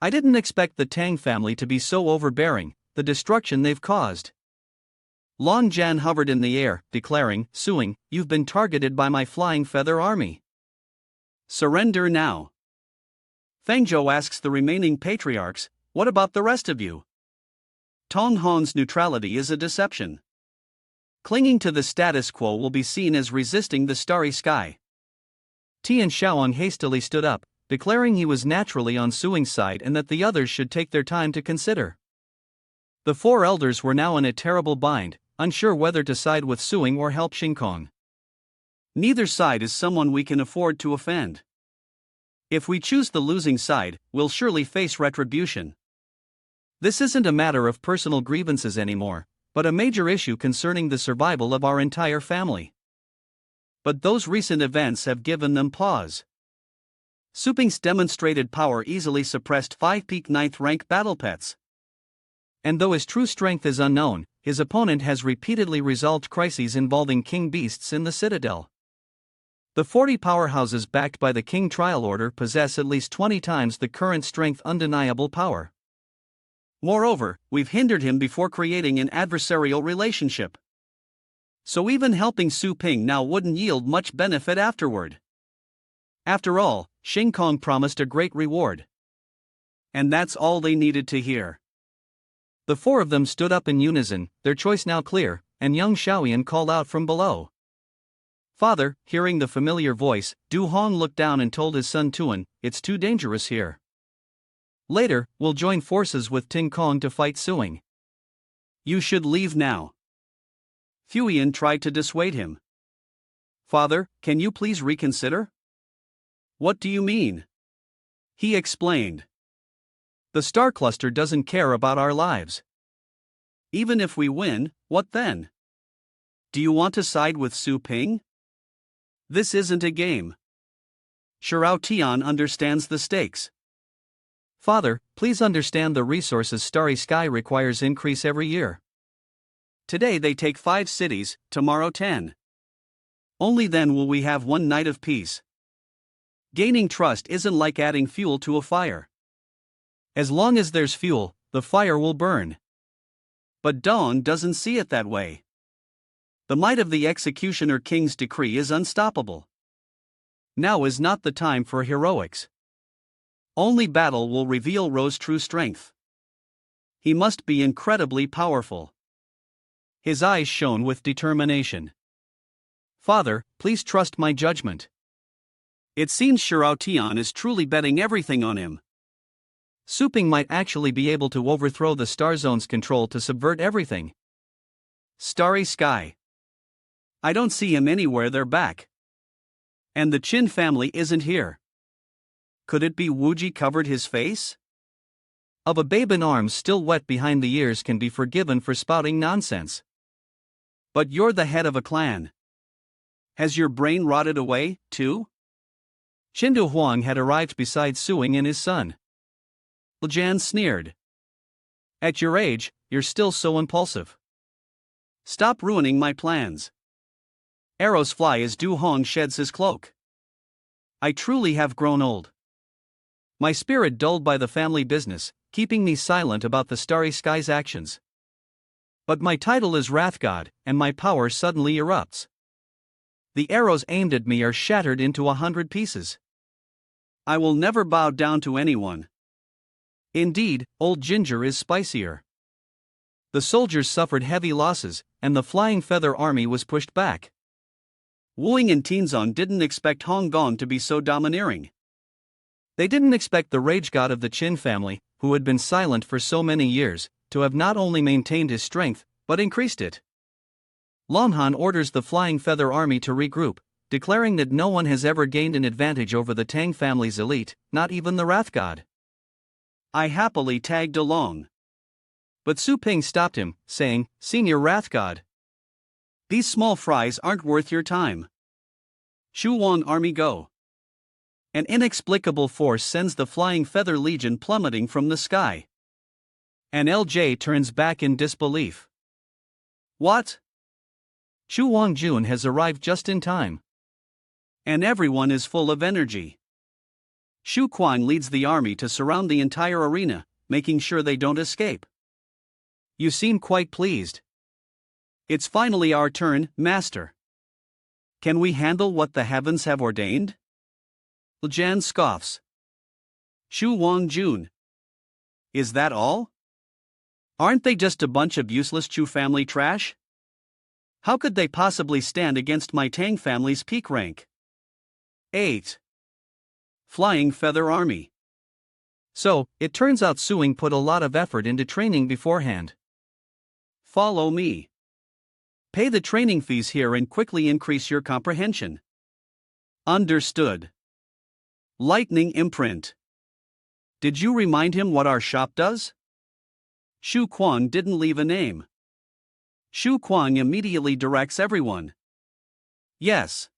Speaker 1: I didn't expect the Tang family to be so overbearing, the destruction they've caused. Long Jan hovered in the air, declaring, Suing, you've been targeted by my Flying Feather Army.
Speaker 2: Surrender now. Fangzhou asks the remaining patriarchs, what about the rest of you? Tong Hon's neutrality is a deception. Clinging to the status quo will be seen as resisting the starry sky.
Speaker 1: Tian Shaoang hastily stood up, declaring he was naturally on Suing's side and that the others should take their time to consider. The four elders were now in a terrible bind, unsure whether to side with Suing or help Xingkong.
Speaker 2: Neither side is someone we can afford to offend. If we choose the losing side, we'll surely face retribution.
Speaker 1: This isn't a matter of personal grievances anymore, but a major issue concerning the survival of our entire family.
Speaker 2: But those recent events have given them pause. Su Ping's demonstrated power easily suppressed 5 peak 9th rank battle pets.
Speaker 1: And though his true strength is unknown, his opponent has repeatedly resolved crises involving king beasts in the citadel. The 40 powerhouses backed by the King Trial Order possess at least 20 times the current strength undeniable power.
Speaker 2: Moreover, we've hindered him before creating an adversarial relationship. So even helping Su Ping now wouldn't yield much benefit afterward. After all, Xingkong promised a great reward. And that's all they needed to hear.
Speaker 1: The four of them stood up in unison, their choice now clear, and young Shaoyan called out from below.
Speaker 2: Father, hearing the familiar voice, Du Hong looked down and told his son Tuan, "It's too dangerous here.
Speaker 1: Later, we'll join forces with Ting Kong to fight Suing."
Speaker 2: "You should leave now." Fuyan tried to dissuade him. "Father, can you please reconsider?" "What do you mean?" He explained.
Speaker 1: "The star cluster doesn't care about our lives.
Speaker 2: Even if we win, what then? Do you want to side with Su Ping? This isn't a game. Shirao Tian understands the stakes."
Speaker 1: "Father, please understand the resources Starry Sky requires increase every year.
Speaker 2: Today they take 5 cities, tomorrow 10. Only then will we have one night of peace. Gaining trust isn't like adding fuel to a fire.
Speaker 1: As long as there's fuel, the fire will burn."
Speaker 2: But Dawn doesn't see it that way. The might of the Executioner King's decree is unstoppable. Now is not the time for heroics. Only battle will reveal Ro's true strength. He must be incredibly powerful.
Speaker 1: His eyes shone with determination. "Father, please trust my judgment."
Speaker 2: It seems Shirao Tian is truly betting everything on him.
Speaker 1: Su Ping might actually be able to overthrow the Star Zone's control to subvert everything.
Speaker 2: Starry Sky. I don't see him anywhere, they're back. And the Qin family isn't here. Could it be Wuji covered his face?
Speaker 1: Of a babe in arms still wet behind the ears can be forgiven for spouting nonsense.
Speaker 2: But you're the head of a clan. Has your brain rotted away, too?
Speaker 1: Chindu Huang had arrived beside Suing and his son.
Speaker 2: Lijian sneered.
Speaker 1: "At your age, you're still so impulsive.
Speaker 2: Stop ruining my plans." Arrows fly as Du Hong sheds his cloak. "I truly have grown old.
Speaker 1: My spirit dulled by the family business, keeping me silent about the Starry Sky's actions. But my title is Wrath God, and my power suddenly erupts. The arrows aimed at me are shattered into 100 pieces.
Speaker 2: I will never bow down to anyone."
Speaker 1: Indeed, old ginger is spicier. The soldiers suffered heavy losses, and the Flying Feather Army was pushed back.
Speaker 2: Wuing and Tianzong didn't expect Hong Gong to be so domineering.
Speaker 1: They didn't expect the rage god of the Qin family, who had been silent for so many years, to have not only maintained his strength, but increased it. Longhan orders the Flying Feather Army to regroup, declaring that no one has ever gained an advantage over the Tang family's elite, not even the Wrath God.
Speaker 2: I happily tagged along.
Speaker 1: But Su Ping stopped him, saying, "Senior Wrath God,
Speaker 2: these small fries aren't worth your time. Shu Wang Army go." An inexplicable force sends the Flying Feather Legion plummeting from the sky.
Speaker 1: And LJ turns back in disbelief.
Speaker 2: What?
Speaker 1: Chu Wangjun has arrived just in time.
Speaker 2: And everyone is full of energy. Shu Quan leads the army to surround the entire arena, making sure they don't escape.
Speaker 1: You seem quite pleased.
Speaker 2: It's finally our turn, Master. Can we handle what the heavens have ordained? Lijian scoffs. Shu Wangjun. Is that all? Aren't they just a bunch of useless Chu family trash? How could they possibly stand against my Tang family's peak rank? 8. Flying Feather Army.
Speaker 1: So, it turns out Suing put a lot of effort into training beforehand.
Speaker 2: Follow me. Pay the training fees here and quickly increase your comprehension. Understood. Lightning Imprint. Did you remind him what our shop does? Shu Kuang didn't leave a name. Shu Kuang immediately directs everyone. Yes.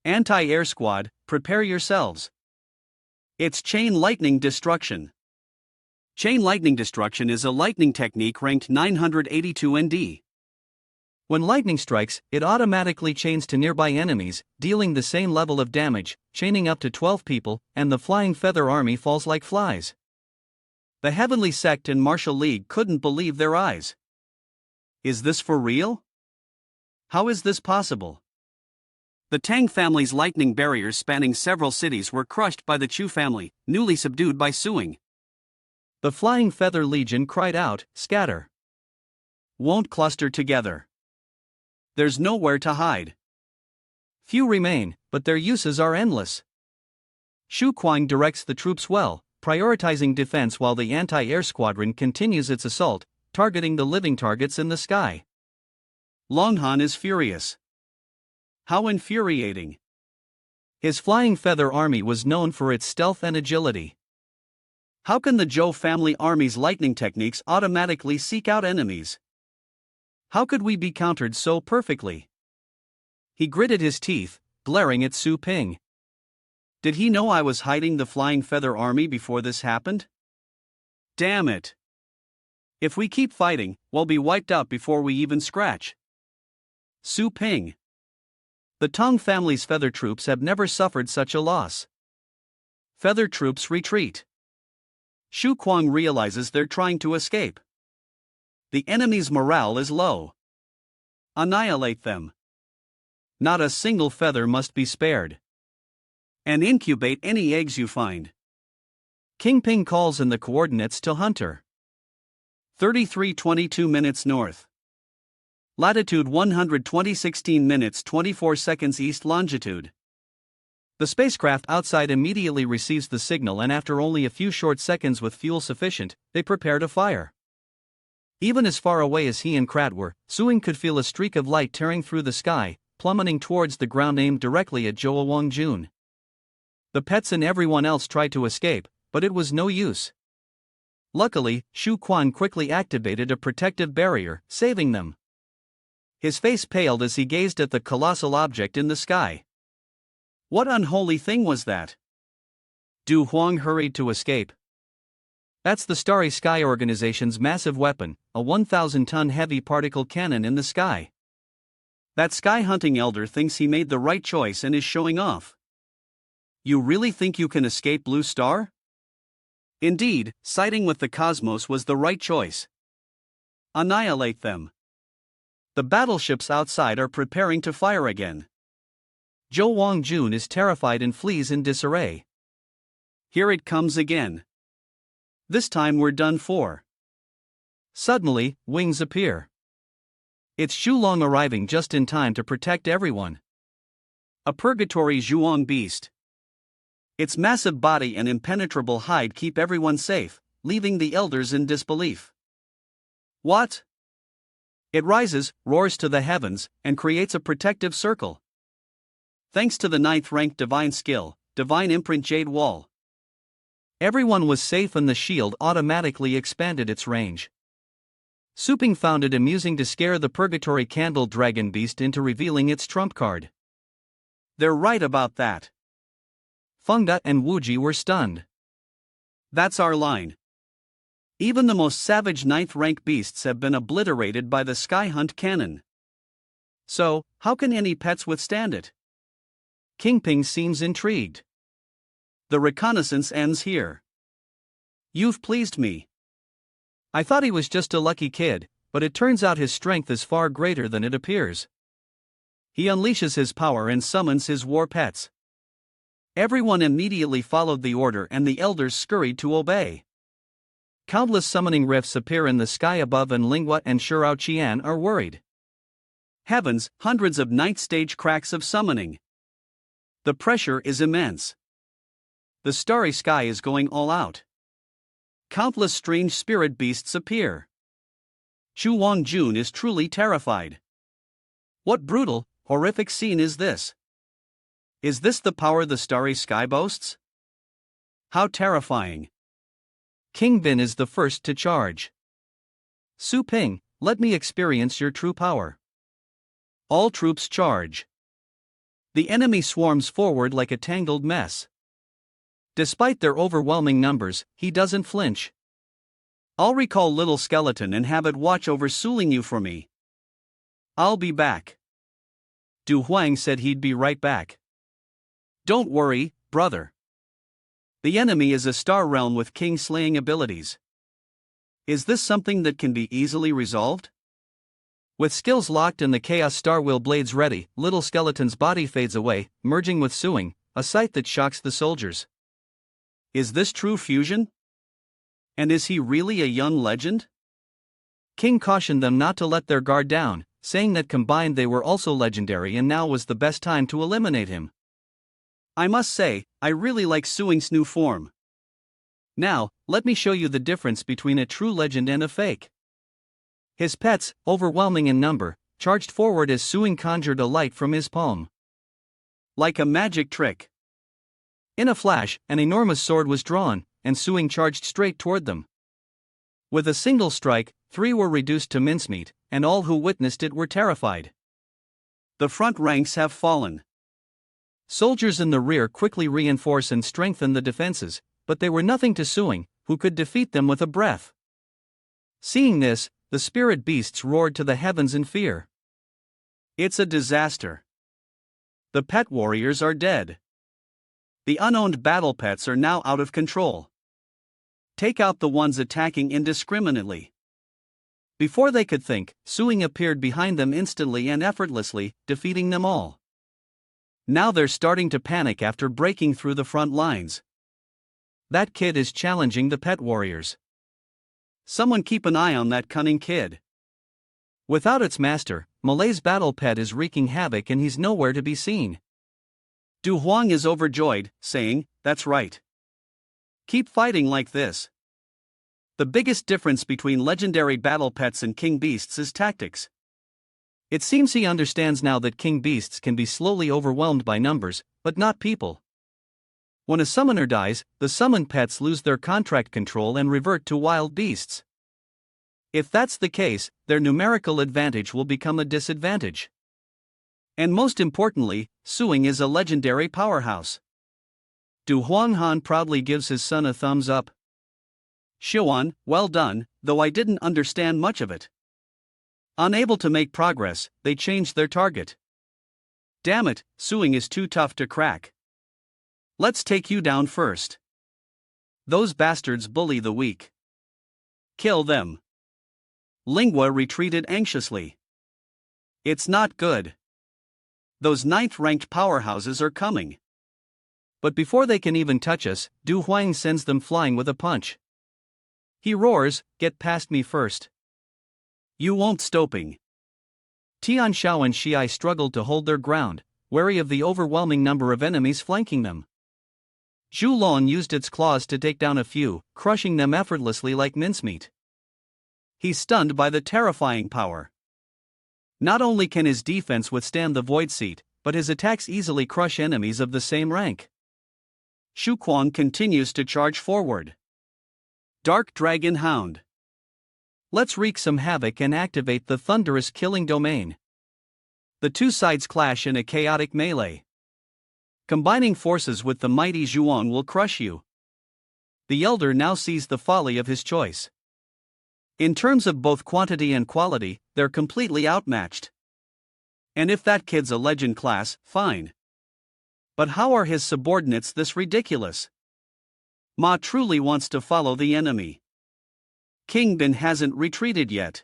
Speaker 2: Anti-air squad, prepare yourselves. It's Chain Lightning Destruction. Chain Lightning Destruction is a lightning technique ranked 982 ND.
Speaker 1: When lightning strikes, it automatically chains to nearby enemies, dealing the same level of damage, chaining up to 12 people, and the Flying Feather Army falls like flies. The Heavenly Sect and Martial League couldn't believe their eyes. Is this for real? How is this possible? The Tang family's lightning barriers spanning several cities were crushed by the Chu family, newly subdued by Suing. The Flying Feather Legion cried out, "Scatter!"
Speaker 2: Won't cluster together. There's nowhere to hide.
Speaker 1: Few remain, but their uses are endless. Shu Kuang directs the troops well, prioritizing defense while the anti-air squadron continues its assault, targeting the living targets in the sky.
Speaker 2: Longhan is furious. How infuriating.
Speaker 1: His Flying Feather Army was known for its stealth and agility.
Speaker 2: How can the Zhou family army's lightning techniques automatically seek out enemies? How could we be countered so perfectly?
Speaker 1: He gritted his teeth, glaring at Su Ping.
Speaker 2: Did he know I was hiding the Flying Feather Army before this happened? Damn it. If we keep fighting, we'll be wiped out before we even scratch. Su Ping.
Speaker 1: The Tang family's feather troops have never suffered such a loss.
Speaker 2: Feather troops retreat. Shu Kuang realizes they're trying to escape. The enemy's morale is low. Annihilate them.
Speaker 1: Not a single feather must be spared.
Speaker 2: And incubate any eggs you find.
Speaker 1: King Ping calls in the coordinates to Hunter.
Speaker 2: 33:22 minutes north. Latitude 120:16 minutes 24 seconds east longitude.
Speaker 1: The spacecraft outside immediately receives the signal, and after only a few short seconds with fuel sufficient, they prepare to fire. Even as far away as he and Krat were, Suing could feel a streak of light tearing through the sky, plummeting towards the ground aimed directly at Zhou Wangjun. The pets and everyone else tried to escape, but it was no use. Luckily, Shu Kuang quickly activated a protective barrier, saving them. His face paled as he gazed at the colossal object in the sky.
Speaker 2: What unholy thing was that?
Speaker 1: Du Huang hurried to escape. That's the Starry Sky Organization's massive weapon, a 1,000-ton heavy particle cannon in the sky.
Speaker 2: That sky hunting elder thinks he made the right choice and is showing off. You really think you can escape Blue Star? Indeed, siding with the cosmos was the right choice. Annihilate them. The battleships outside are preparing to fire again.
Speaker 1: Zhou Wangjun is terrified and flees in disarray.
Speaker 2: Here it comes again. This time we're done for.
Speaker 1: Suddenly, wings appear. It's Xulong arriving just in time to protect everyone.
Speaker 2: A purgatory Zhuang beast. Its massive body and impenetrable hide keep everyone safe, leaving the elders in disbelief. What? It rises, roars to the heavens, and creates a protective circle. Thanks to the 9th-ranked divine skill, Divine Imprint Jade Wall.
Speaker 1: Everyone was safe and the shield automatically expanded its range. Su Ping found it amusing to scare the Purgatory Candle Dragon Beast into revealing its trump card.
Speaker 2: They're right about that.
Speaker 1: Fengda and Wuji were stunned.
Speaker 2: That's our line. Even the most savage 9th-rank beasts have been obliterated by the Sky Hunt cannon. So, how can any pets withstand it?
Speaker 1: King Ping seems intrigued.
Speaker 2: The reconnaissance ends here. You've pleased me.
Speaker 1: I thought he was just a lucky kid, but it turns out his strength is far greater than it appears. He unleashes his power and summons his war pets. Everyone immediately followed the order and the elders scurried to obey. Countless summoning rifts appear in the sky above and Lingua and Shurao Qian are worried.
Speaker 2: Heavens, hundreds of ninth stage cracks of summoning. The pressure is immense. The starry sky is going all out. Countless strange spirit beasts appear. Zhu Wangjun is truly terrified. What brutal, horrific scene is this? Is this the power the starry sky boasts? How terrifying.
Speaker 1: King Bin is the first to charge. Su Ping, let me experience your true power. All troops charge. The enemy swarms forward like a tangled mess. Despite their overwhelming numbers, he doesn't flinch. I'll recall Little Skeleton and have it watch over Suling you for me. I'll be back. Du Huang said he'd be right back. Don't worry, brother. The enemy is a star realm with king-slaying abilities. Is this something that can be easily resolved? With skills locked and the Chaos Star Will blades ready, Little Skeleton's body fades away, merging with Suing, a sight that shocks the soldiers. Is this true fusion? And is he really a young legend? King cautioned them not to let their guard down, saying that combined they were also legendary and now was the best time to eliminate him. I must say, I really like Suing's new form. Now, let me show you the difference between a true legend and a fake. His pets, overwhelming in number, charged forward as Suing conjured a light from his palm. Like a magic trick. In a flash, an enormous sword was drawn, and Suing charged straight toward them. With a single strike, 3 were reduced to mincemeat, and all who witnessed it were terrified. The front ranks have fallen. Soldiers in the rear quickly reinforce and strengthen the defenses, but they were nothing to Suing, who could defeat them with a breath. Seeing this, the spirit beasts roared to the heavens in fear. It's a disaster. The pet warriors are dead. The unowned battle pets are now out of control. Take out the ones attacking indiscriminately. Before they could think, Suing appeared behind them instantly and effortlessly, defeating them all. Now they're starting to panic after breaking through the front lines. That kid is challenging the pet warriors. Someone keep an eye on that cunning kid. Without its master, Malay's battle pet is wreaking havoc and he's nowhere to be seen. Du Huang is overjoyed, saying, "That's right. Keep fighting like this." The biggest difference between legendary battle pets and king beasts is tactics. It seems he understands now that king beasts can be slowly overwhelmed by numbers, but not people. When a summoner dies, the summoned pets lose their contract control and revert to wild beasts. If that's the case, their numerical advantage will become a disadvantage. And most importantly, Suing is a legendary powerhouse. Du Huanghan proudly gives his son a thumbs up. Xiuan, well done, though I didn't understand much of it. Unable to make progress, they changed their target. Damn it, Suing is too tough to crack. Let's take you down first. Those bastards bully the weak. Kill them. Lingua retreated anxiously. It's not good. Those 9th-ranked powerhouses are coming. But before they can even touch us, Du Huang sends them flying with a punch. He roars, "Get past me first. You won't stopping." Tian Shao and Shi struggled to hold their ground, wary of the overwhelming number of enemies flanking them. Zhu Lon used its claws to take down a few, crushing them effortlessly like mincemeat. He's stunned by the terrifying power. Not only can his defense withstand the void seat, but his attacks easily crush enemies of the same rank. Shu Quan continues to charge forward. Dark Dragon Hound. Let's wreak some havoc and activate the thunderous killing domain. The two sides clash in a chaotic melee. Combining forces with the mighty Zhuan will crush you. The elder now sees the folly of his choice. In terms of both quantity and quality, they're completely outmatched. And if that kid's a legend class, fine. But how are his subordinates this ridiculous? Ma truly wants to follow the enemy. King Bin hasn't retreated yet.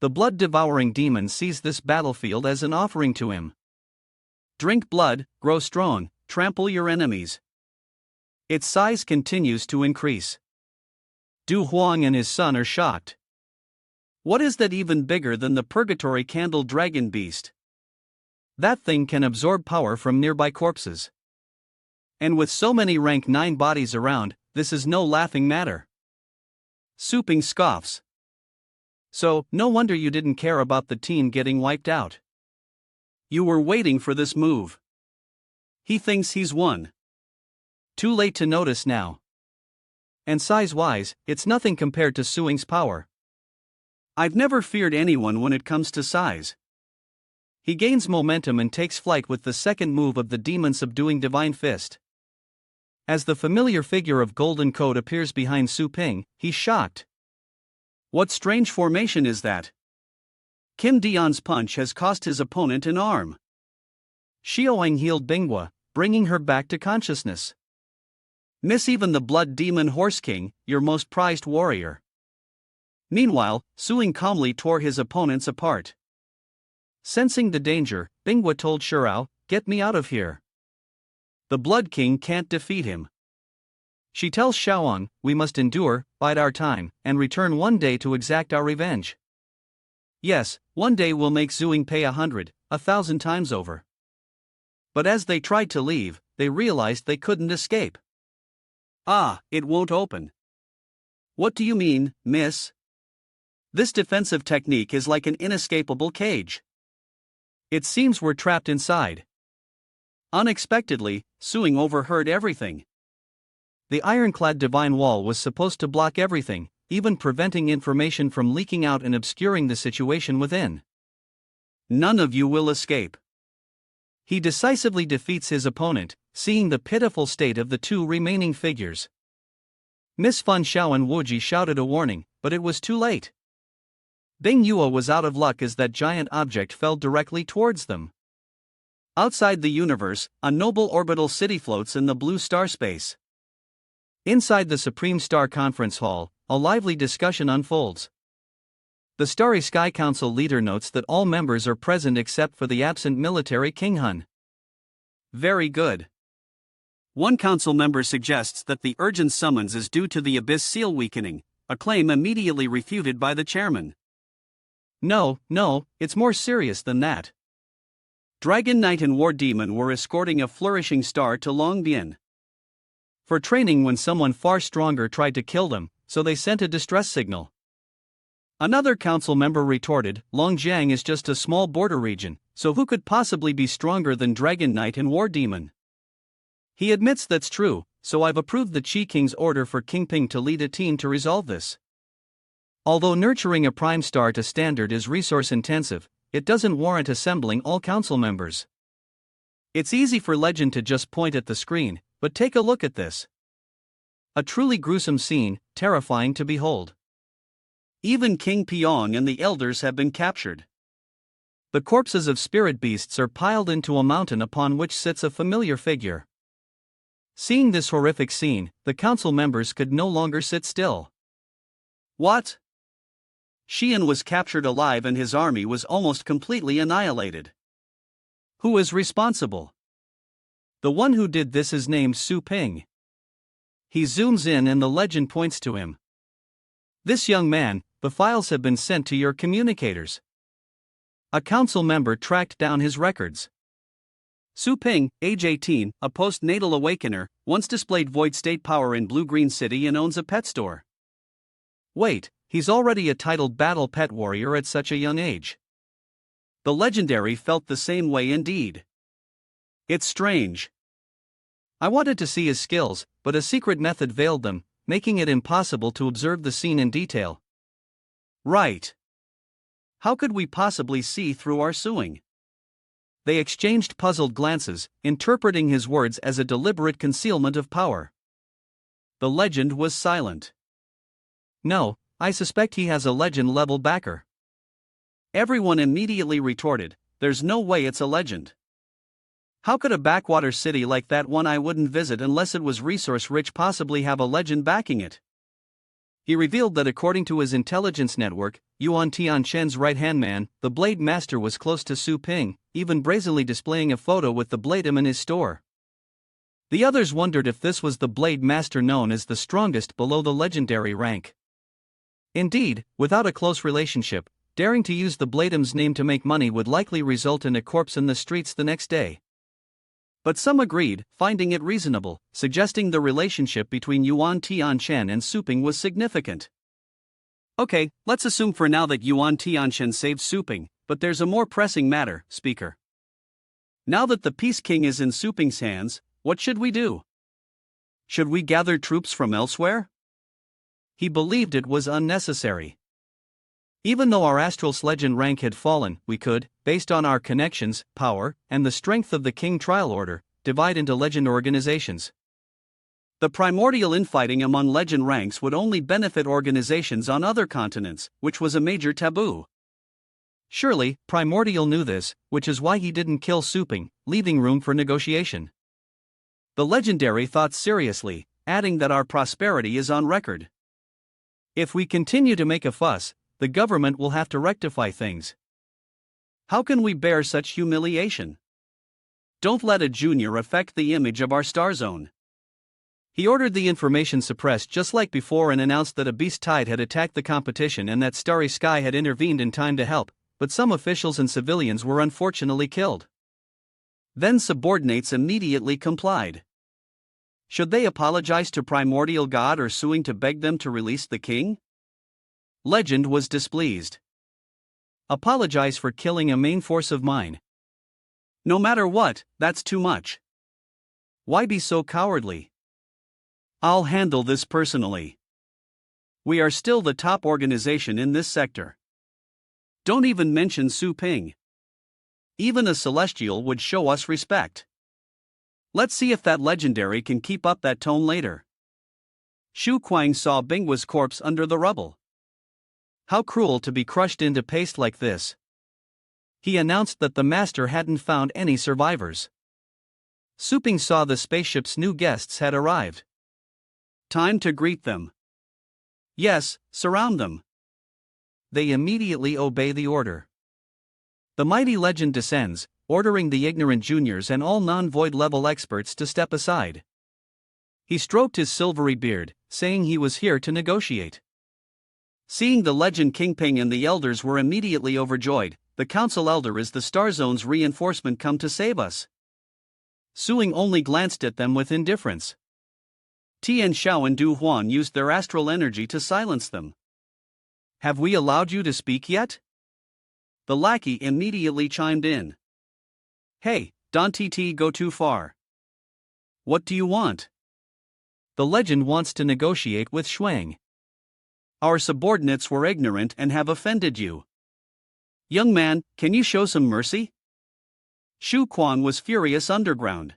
Speaker 1: The blood-devouring demon sees this battlefield as an offering to him. Drink blood, grow strong, trample your enemies. Its size continues to increase. Du Huang and his son are shocked.
Speaker 2: What is that even bigger than the purgatory candle dragon beast?
Speaker 1: That thing can absorb power from nearby corpses.
Speaker 2: And with so many rank 9 bodies around, this is no laughing matter. Su Ping scoffs.
Speaker 1: So, no wonder you didn't care about the team getting wiped out.
Speaker 2: You were waiting for this move. He thinks he's won.
Speaker 1: Too late to notice now. And size-wise, it's nothing compared to Suing's power.
Speaker 2: I've never feared anyone when it comes to size.
Speaker 1: He gains momentum and takes flight with the second move of the demon subduing divine fist. As the familiar figure of Golden Coat appears behind Su Ping, he's shocked.
Speaker 2: What strange formation is that? Kim Dion's punch has cost his opponent an arm.
Speaker 1: Xiaoying healed Binghua, bringing her back to consciousness.
Speaker 2: Miss even the Blood Demon Horse King, your most prized warrior. Meanwhile, Suing calmly tore his opponents apart.
Speaker 1: Sensing the danger, Binghua told Shirao, "Get me out of here."
Speaker 2: The Blood King can't defeat him.
Speaker 1: She tells Xiaoyang, "We must endure, bide our time, and return one day to exact our revenge."
Speaker 2: Yes, one day we'll make Suing pay 100, 1,000 times over. But as they tried to leave, they realized they couldn't escape. Ah, it won't open. What do you mean, miss? This defensive technique is like an inescapable cage.
Speaker 1: It seems we're trapped inside.
Speaker 2: Unexpectedly, Suing overheard everything.
Speaker 1: The ironclad divine wall was supposed to block everything, even preventing information from leaking out and obscuring the situation within.
Speaker 2: None of you will escape.
Speaker 1: He decisively defeats his opponent, seeing the pitiful state of the two remaining figures. Miss Fan Xiao and Wuji shouted a warning, but it was too late. Bing Yue was out of luck as that giant object fell directly towards them.
Speaker 2: Outside the universe, a noble orbital city floats in the blue star space.
Speaker 1: Inside the Supreme Star Conference Hall, a lively discussion unfolds. The Starry Sky Council leader notes that all members are present except for the absent military King Hun.
Speaker 2: Very good. One council member suggests that the urgent summons is due to the Abyss Seal weakening, a claim immediately refuted by the chairman.
Speaker 1: No, it's more serious than that.
Speaker 2: Dragon Knight and War Demon were escorting a flourishing star to Longbin
Speaker 1: for training when someone far stronger tried to kill them, so they sent a distress signal. Another council member retorted, Longjiang is just a small border region, so who could possibly be stronger than Dragon Knight and War Demon? He admits that's true, so I've approved the Qi King's order for King Ping to lead a team to resolve this. Although nurturing a prime star to standard is resource intensive, it doesn't warrant assembling all council members. It's easy for Legend to just point at the screen, but take a look at this. A truly gruesome scene, terrifying to behold.
Speaker 2: Even King Piong and the elders have been captured.
Speaker 1: The corpses of spirit beasts are piled into a mountain upon which sits a familiar figure. Seeing this horrific scene, the council members could no longer sit still.
Speaker 2: What? Xian was captured alive and his army was almost completely annihilated. Who is responsible?
Speaker 1: The one who did this is named Su Ping. He zooms in and the legend points to him. This young man, the files have been sent to your communicators. A council member tracked down his records. Su Ping, age 18, a postnatal awakener, once displayed void state power in Blue-Green City and owns a pet store. Wait, he's already a titled battle pet warrior at such a young age.
Speaker 2: The legendary felt the same way indeed. It's strange.
Speaker 1: I wanted to see his skills, but a secret method veiled them, making it impossible to observe the scene in detail.
Speaker 2: Right. How could we possibly see through our Suing?
Speaker 1: They exchanged puzzled glances, interpreting his words as a deliberate concealment of power.
Speaker 2: The legend was silent.
Speaker 1: No, I suspect he has a legend-level backer.
Speaker 2: Everyone immediately retorted, there's no way it's a legend. How could a backwater city like that one I wouldn't visit unless it was resource-rich possibly have a legend backing it?
Speaker 1: He revealed that according to his intelligence network, Yuan Tianquan's right-hand man, the Blade Master was close to Su Ping, even brazenly displaying a photo with the Bladem in his store. The others wondered if this was the Blade Master known as the strongest below the legendary rank. Indeed, without a close relationship, daring to use the Bladem's name to make money would likely result in a corpse in the streets the next day. But some agreed, finding it reasonable, suggesting the relationship between Yuan Tianchen and Suping was significant. Okay, let's assume for now that Yuan Tianchen saved Suping, but there's a more pressing matter, Speaker. Now that the Peace King is in Suping's hands, what should we do? Should we gather troops from elsewhere? He believed it was unnecessary. Even though our astral legend rank had fallen, we could, based on our connections, power, and the strength of the King Trial Order, divide into legend organizations. The primordial infighting among legend ranks would only benefit organizations on other continents, which was a major taboo. Surely, Primordial knew this, which is why he didn't kill Suping, leaving room for negotiation. The legendary thought seriously, adding that our prosperity is on record. If we continue to make a fuss, the government will have to rectify things. How can we bear such humiliation? Don't let a junior affect the image of our star zone. He ordered the information suppressed just like before and announced that a beast tide had attacked the competition and that Starry Sky had intervened in time to help, but some officials and civilians were unfortunately killed. Then subordinates immediately complied. Should they apologize to Primordial God or suing to beg them to release the king? Legend was displeased. Apologize for killing a main force of mine. No matter what, that's too much. Why be so cowardly? I'll handle this personally. We are still the top organization in this sector. Don't even mention Su Ping. Even a celestial would show us respect. Let's see if that legendary can keep up that tone later. Shu Kuang saw Bingwa's corpse under the rubble. How cruel to be crushed into paste like this. He announced that the master hadn't found any survivors. Suping saw the spaceship's new guests had arrived. Time to greet them. Yes, surround them. They immediately obey the order. The mighty legend descends, ordering the ignorant juniors and all non-void level experts to step aside. He stroked his silvery beard, saying he was here to negotiate. Seeing the legend Kingping and the elders were immediately overjoyed. The council elder is the Star Zone's reinforcement come to save us. Suing only glanced at them with indifference. Tian Xiao and Du Huan used their astral energy to silence them. Have we allowed you to speak yet? The lackey immediately chimed in. Hey, don't go too far. What do you want? The legend wants to negotiate with Shuang. Our subordinates were ignorant and have offended you. Young man, can you show some mercy? Shu Quan was furious underground.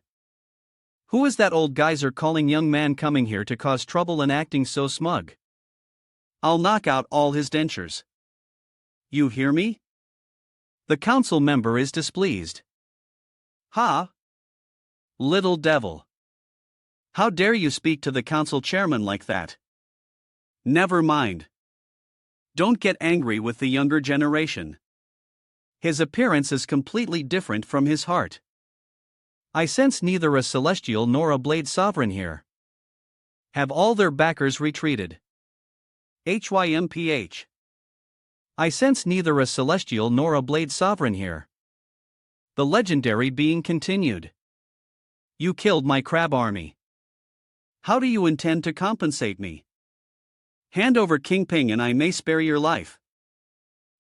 Speaker 1: Who is that old geyser calling young man coming here to cause trouble and acting so smug? I'll knock out all his dentures. You hear me? The council member is displeased. Ha! Little devil. How dare you speak to the council chairman like that? Never mind. Don't get angry with the younger generation. His appearance is completely different from his heart. I sense neither a celestial nor a blade sovereign here. Have all their backers retreated? HYMPH. I sense neither a celestial nor a blade sovereign here. The legendary being continued. You killed my crab army. How do you intend to compensate me? Hand over Kingping and I may spare your life.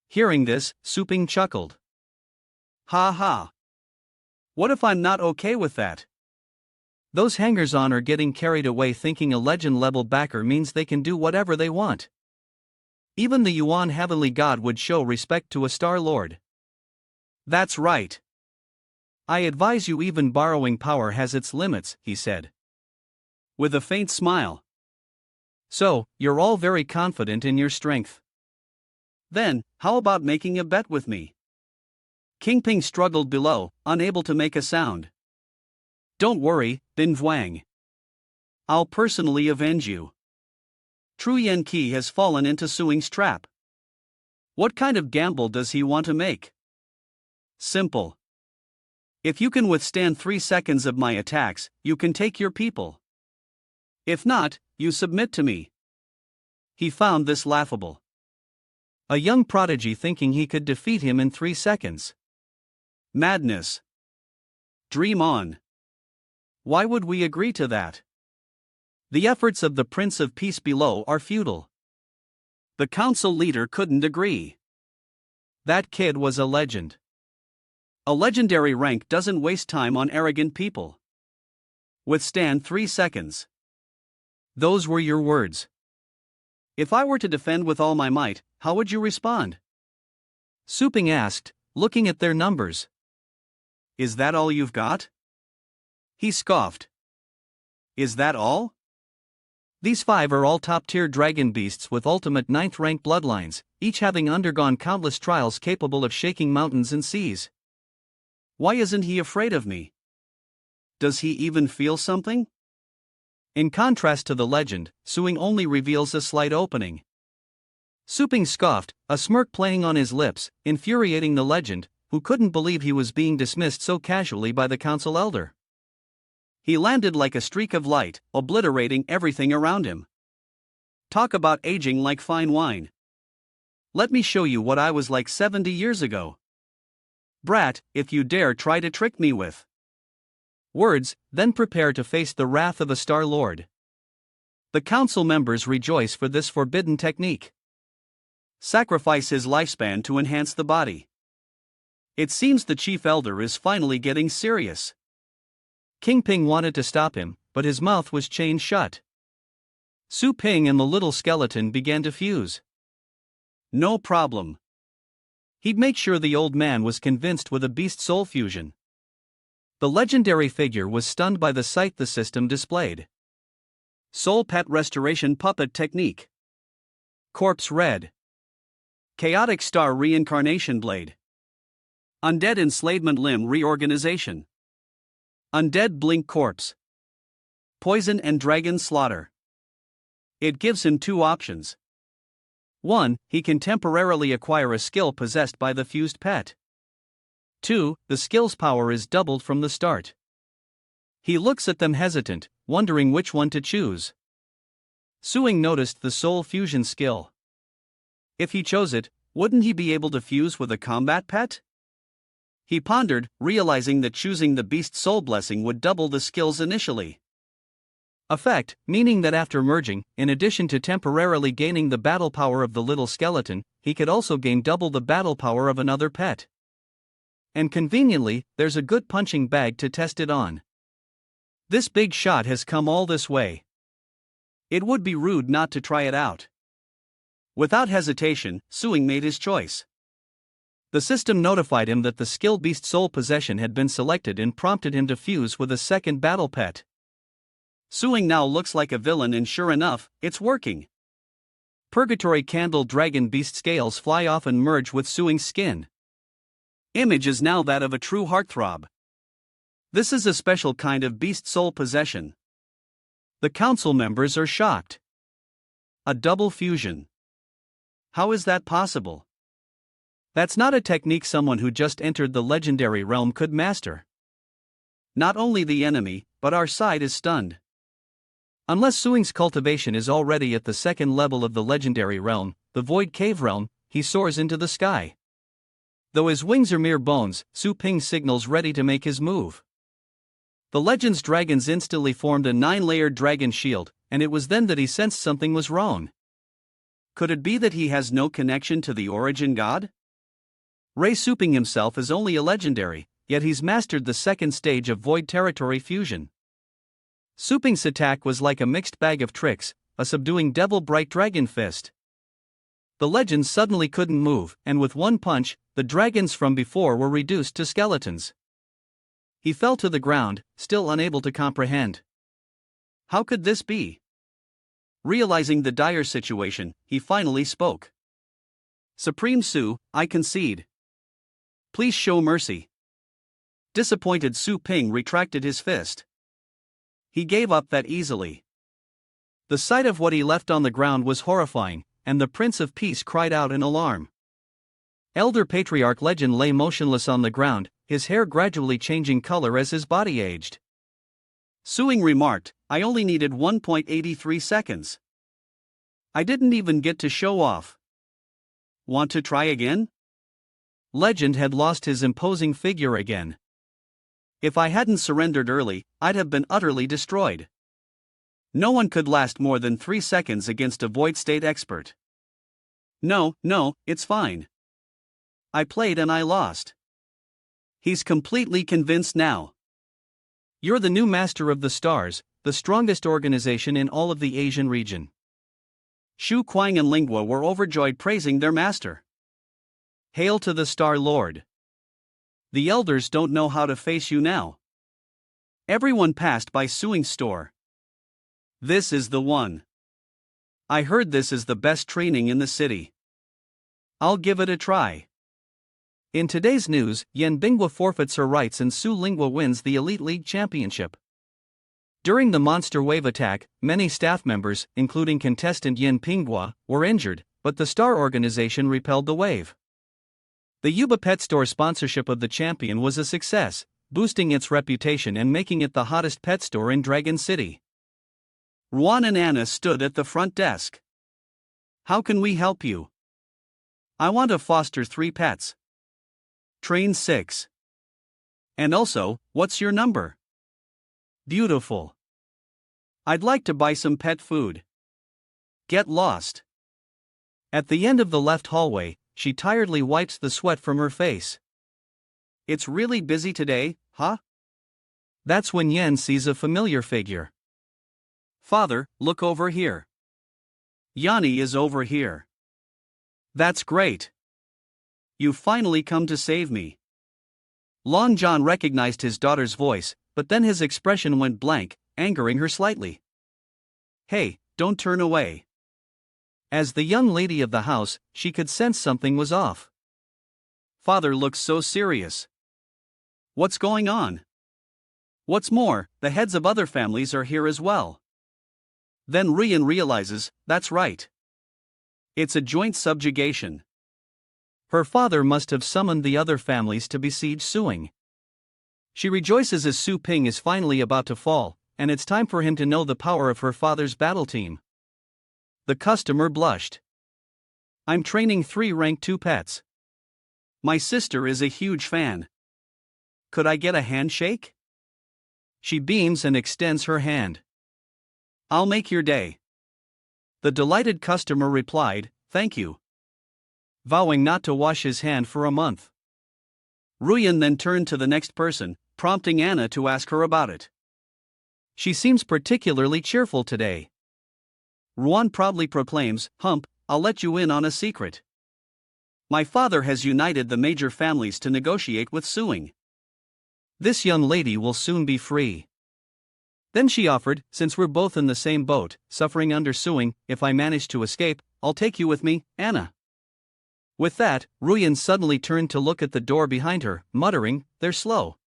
Speaker 1: Hearing this, Suping chuckled. Ha ha. What if I'm not okay with that? Those hangers-on are getting carried away thinking a legend-level backer means they can do whatever they want. Even the Yuan Heavenly God would show respect to a Star Lord. That's right. I advise you even borrowing power has its limits, he said. With a faint smile. So, you're all very confident in your strength. Then, how about making a bet with me? Kingping struggled below, unable to make a sound. Don't worry, Bin Vuang. I'll personally avenge you. Tru Yen Qi has fallen into Suing's trap. What kind of gamble does he want to make? Simple. If you can withstand 3 seconds of my attacks, you can take your people. If not, you submit to me. He found this laughable. A young prodigy thinking he could defeat him in 3 seconds.
Speaker 2: Madness. Dream on. Why would we agree to that?
Speaker 1: The efforts of the Prince of Peace below are futile.
Speaker 2: The council leader couldn't agree.
Speaker 1: That kid was a legend.
Speaker 2: A legendary rank doesn't waste time on arrogant people. Withstand 3 seconds.
Speaker 1: Those were your words.
Speaker 2: If I were to defend with all my might, how would you respond?
Speaker 1: Su Ping asked, looking at their numbers.
Speaker 2: Is that all you've got?
Speaker 1: He scoffed.
Speaker 2: Is that all?
Speaker 1: These 5 are all top-tier dragon beasts with ultimate 9th rank bloodlines, each having undergone countless trials capable of shaking mountains and seas.
Speaker 2: Why isn't he afraid of me? Does he even feel something?
Speaker 1: In contrast to the legend, Suing only reveals a slight opening. Su Ping scoffed, a smirk playing on his lips, infuriating the legend, who couldn't believe he was being dismissed so casually by the council elder.
Speaker 2: He landed like a streak of light, obliterating everything around him. Talk about aging like fine wine. Let me show you what I was like 70 years ago. Brat, if you dare try to trick me with
Speaker 1: words, then prepare to face the wrath of a Star Lord. The council members rejoice for this forbidden technique.
Speaker 2: Sacrifice his lifespan to enhance the body. It seems the chief elder is finally getting serious.
Speaker 1: King Ping wanted to stop him, but his mouth was chained shut. Su Ping and the little skeleton began to fuse.
Speaker 2: No problem.
Speaker 1: He'd make sure the old man was convinced with a beast soul fusion. The legendary figure was stunned by the sight the system displayed.
Speaker 2: Soul Pet Restoration Puppet Technique.
Speaker 1: Corpse Red.
Speaker 2: Chaotic Star Reincarnation Blade. Undead Enslavement Limb Reorganization. Undead Blink Corpse. Poison and Dragon Slaughter. It gives him 2 options.
Speaker 1: 1. He can temporarily acquire a skill possessed by the fused pet. 2. The skill's power is doubled from the start. He looks at them hesitant, wondering which one to choose. Suing noticed the soul fusion skill. If he chose it, wouldn't he be able to fuse with a combat pet? He pondered, realizing that choosing the beast soul blessing would double the skills initially. Effect, meaning that after merging, in addition to temporarily gaining the battle power of the little skeleton, he could also gain double the battle power of another pet. And conveniently, there's a good punching bag to test it on. This big shot has come all this way. It would be rude not to try it out. Without hesitation, Suing made his choice. The system notified him that the skill beast soul possession had been selected and prompted him to fuse with a second battle pet.
Speaker 2: Suing now looks like a villain, and sure enough, it's working.
Speaker 1: Purgatory Candle Dragon Beast scales fly off and merge with Suing's skin.
Speaker 2: Image is now that of a true heartthrob. This is a special kind of beast soul possession.
Speaker 1: The council members are shocked.
Speaker 2: A double fusion. How is that possible?
Speaker 1: That's not a technique someone who just entered the legendary realm could master.
Speaker 2: Not only the enemy, but our side is stunned.
Speaker 1: Unless Suing's cultivation is already at the 2nd level of the legendary realm, the Void Cave realm, he soars into the sky. Though his wings are mere bones, Su Ping signals ready to make his move. The legend's dragons instantly formed a 9-layered dragon shield, and it was then that he sensed something was wrong.
Speaker 2: Could it be that he has no connection to the origin god?
Speaker 1: Su Ping himself is only a legendary, yet he's mastered the 2nd stage of void territory fusion. Su Ping's attack was like a mixed bag of tricks, a subduing devil bright dragon fist. The legends suddenly couldn't move, and with one punch, the dragons from before were reduced to skeletons. He fell to the ground, still unable to comprehend.
Speaker 2: How could this be? Realizing the dire situation, he finally spoke. Supreme Su, I concede. Please show mercy. Disappointed Su Ping retracted his fist. He gave up that easily.
Speaker 1: The sight of what he left on the ground was horrifying, and the Prince of Peace cried out in alarm. Elder Patriarch Legend lay motionless on the ground, his hair gradually changing color as his body aged.
Speaker 2: Suing remarked, I only needed 1.83 seconds. I didn't even get to show off. Want to try again?
Speaker 1: Legend had lost his imposing figure again.
Speaker 2: If I hadn't surrendered early, I'd have been utterly destroyed. No one could last more than 3 seconds against a void state expert. No, it's fine. I played and I lost. He's completely convinced now.
Speaker 1: You're the new master of the stars, the strongest organization in all of the Asian region.
Speaker 2: Shu Kuang and Lingua were overjoyed praising their master. Hail to the Star Lord. The elders don't know how to face you now. Everyone passed by Suing's store. This is the one. I heard this is the best training in the city. I'll give it a try.
Speaker 1: In today's news, Yan Bingwa forfeits her rights and Su Lingua wins the Elite League Championship. During the monster wave attack, many staff members, including contestant Yan Pinghua, were injured, but the Star Organization repelled the wave. The Yuba Pet Store sponsorship of the champion was a success, boosting its reputation and making it the hottest pet store in Dragon City.
Speaker 2: Ruan and Anna stood at the front desk. How can we help you? I want to foster 3 pets. Train 6. And also, what's your number? Beautiful. I'd like to buy some pet food. Get lost.
Speaker 1: At the end of the left hallway, she tiredly wipes the sweat from her face.
Speaker 2: It's really busy today, huh?
Speaker 1: That's when Yen sees a familiar figure.
Speaker 2: Father, look over here. Yanni is over here. That's great. You finally come to save me. Long John recognized his daughter's voice, but then his expression went blank, angering her slightly. Hey, don't turn away.
Speaker 1: As the young lady of the house, she could sense something was off.
Speaker 2: Father looks so serious. What's going on? What's more, the heads of other families are here as well. Then Rian realizes, that's right. It's a joint subjugation.
Speaker 1: Her father must have summoned the other families to besiege Suing. She rejoices as Su Ping is finally about to fall, and it's time for him to know the power of her father's battle team. The customer blushed. I'm training 3 rank 2 pets. My sister is a huge fan. Could I get a handshake? She beams and extends her hand. I'll make your day. The delighted customer replied, thank you. Vowing not to wash his hand for a month. Ruyan then turned to the next person, prompting Anna to ask her about it. She seems particularly cheerful today. Ruan proudly proclaims, Hump, I'll let you in on a secret. My father has united the major families to negotiate with Suing. This young lady will soon be free. Then she offered, since we're both in the same boat, suffering under Suing, if I manage to escape, I'll take you with me, Anna. With that, Ruyan suddenly turned to look at the door behind her, muttering, they're slow.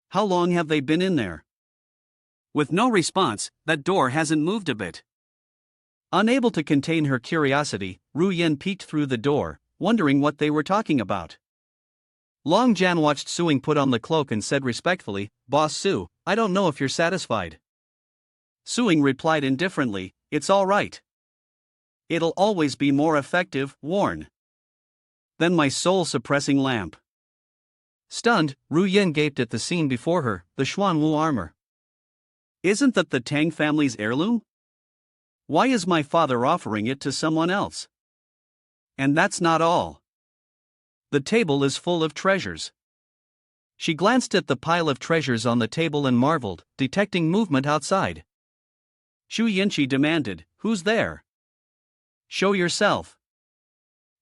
Speaker 1: How long have they been in there? With no response, that door hasn't moved a bit. Unable to contain her curiosity, Ruyan peeked through the door, wondering what they were talking about. Long Jan watched Suing put on the cloak and said respectfully, Boss Su, I don't know if you're satisfied. Suing replied indifferently, it's all right. It'll always be more effective, worn than my soul-suppressing lamp. Stunned, Ruyan gaped at the scene before her, the Xuanwu armor. Isn't that the Tang family's heirloom? Why is my father offering it to someone else? And that's not all. The table is full of treasures. She glanced at the pile of treasures on the table and marveled, detecting movement outside. Xu Yinchi demanded, who's there? Show yourself.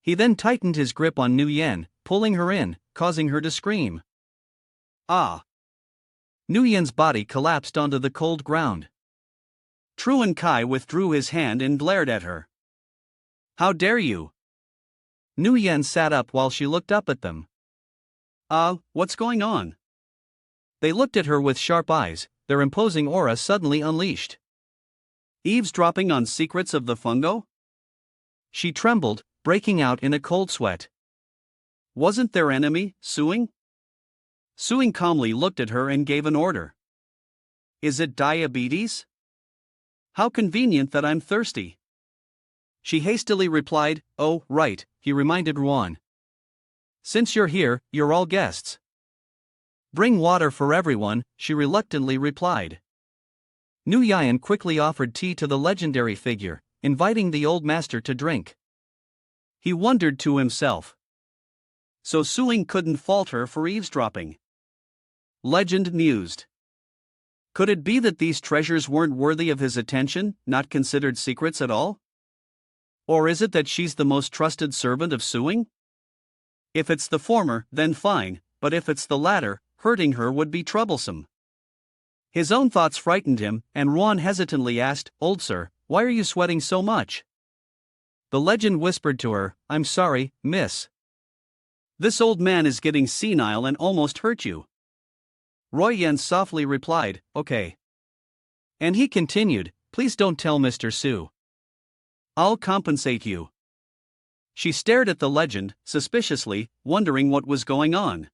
Speaker 1: He then tightened his grip on Nu Yen, pulling her in, causing her to scream. Ah! Nu Yen's body collapsed onto the cold ground. Truan Kai withdrew his hand and glared at her. How dare you? Nu Yen sat up while she looked up at them. What's going on? They looked at her with sharp eyes, their imposing aura suddenly unleashed. Eavesdropping on secrets of the fungo? She trembled, breaking out in a cold sweat. Wasn't their enemy, Suing? Suing calmly looked at her and gave an order. Is it diabetes? How convenient that I'm thirsty.
Speaker 2: She hastily replied, "Oh, right," he reminded Ruan. "Since you're here, you're all guests." "Bring water for everyone," she reluctantly replied. Nu Yan quickly offered tea to the legendary figure, inviting the old master to drink. He wondered to himself. So Suing couldn't fault her for eavesdropping. Legend mused. Could it be that these treasures weren't worthy of his attention, not considered secrets at all? Or is it that she's the most trusted servant of Suing? If it's the former, then fine, but if it's the latter, hurting her would be troublesome. His own thoughts frightened him, and Ruan hesitantly asked, "Old sir, why are you sweating so much?" The legend whispered to her, "I'm sorry, miss. This old man is getting senile and almost hurt you." Roy Yen softly replied, "Okay." And he continued, "Please don't tell Mr. Su. I'll compensate you." She stared at the legend, suspiciously, wondering what was going on.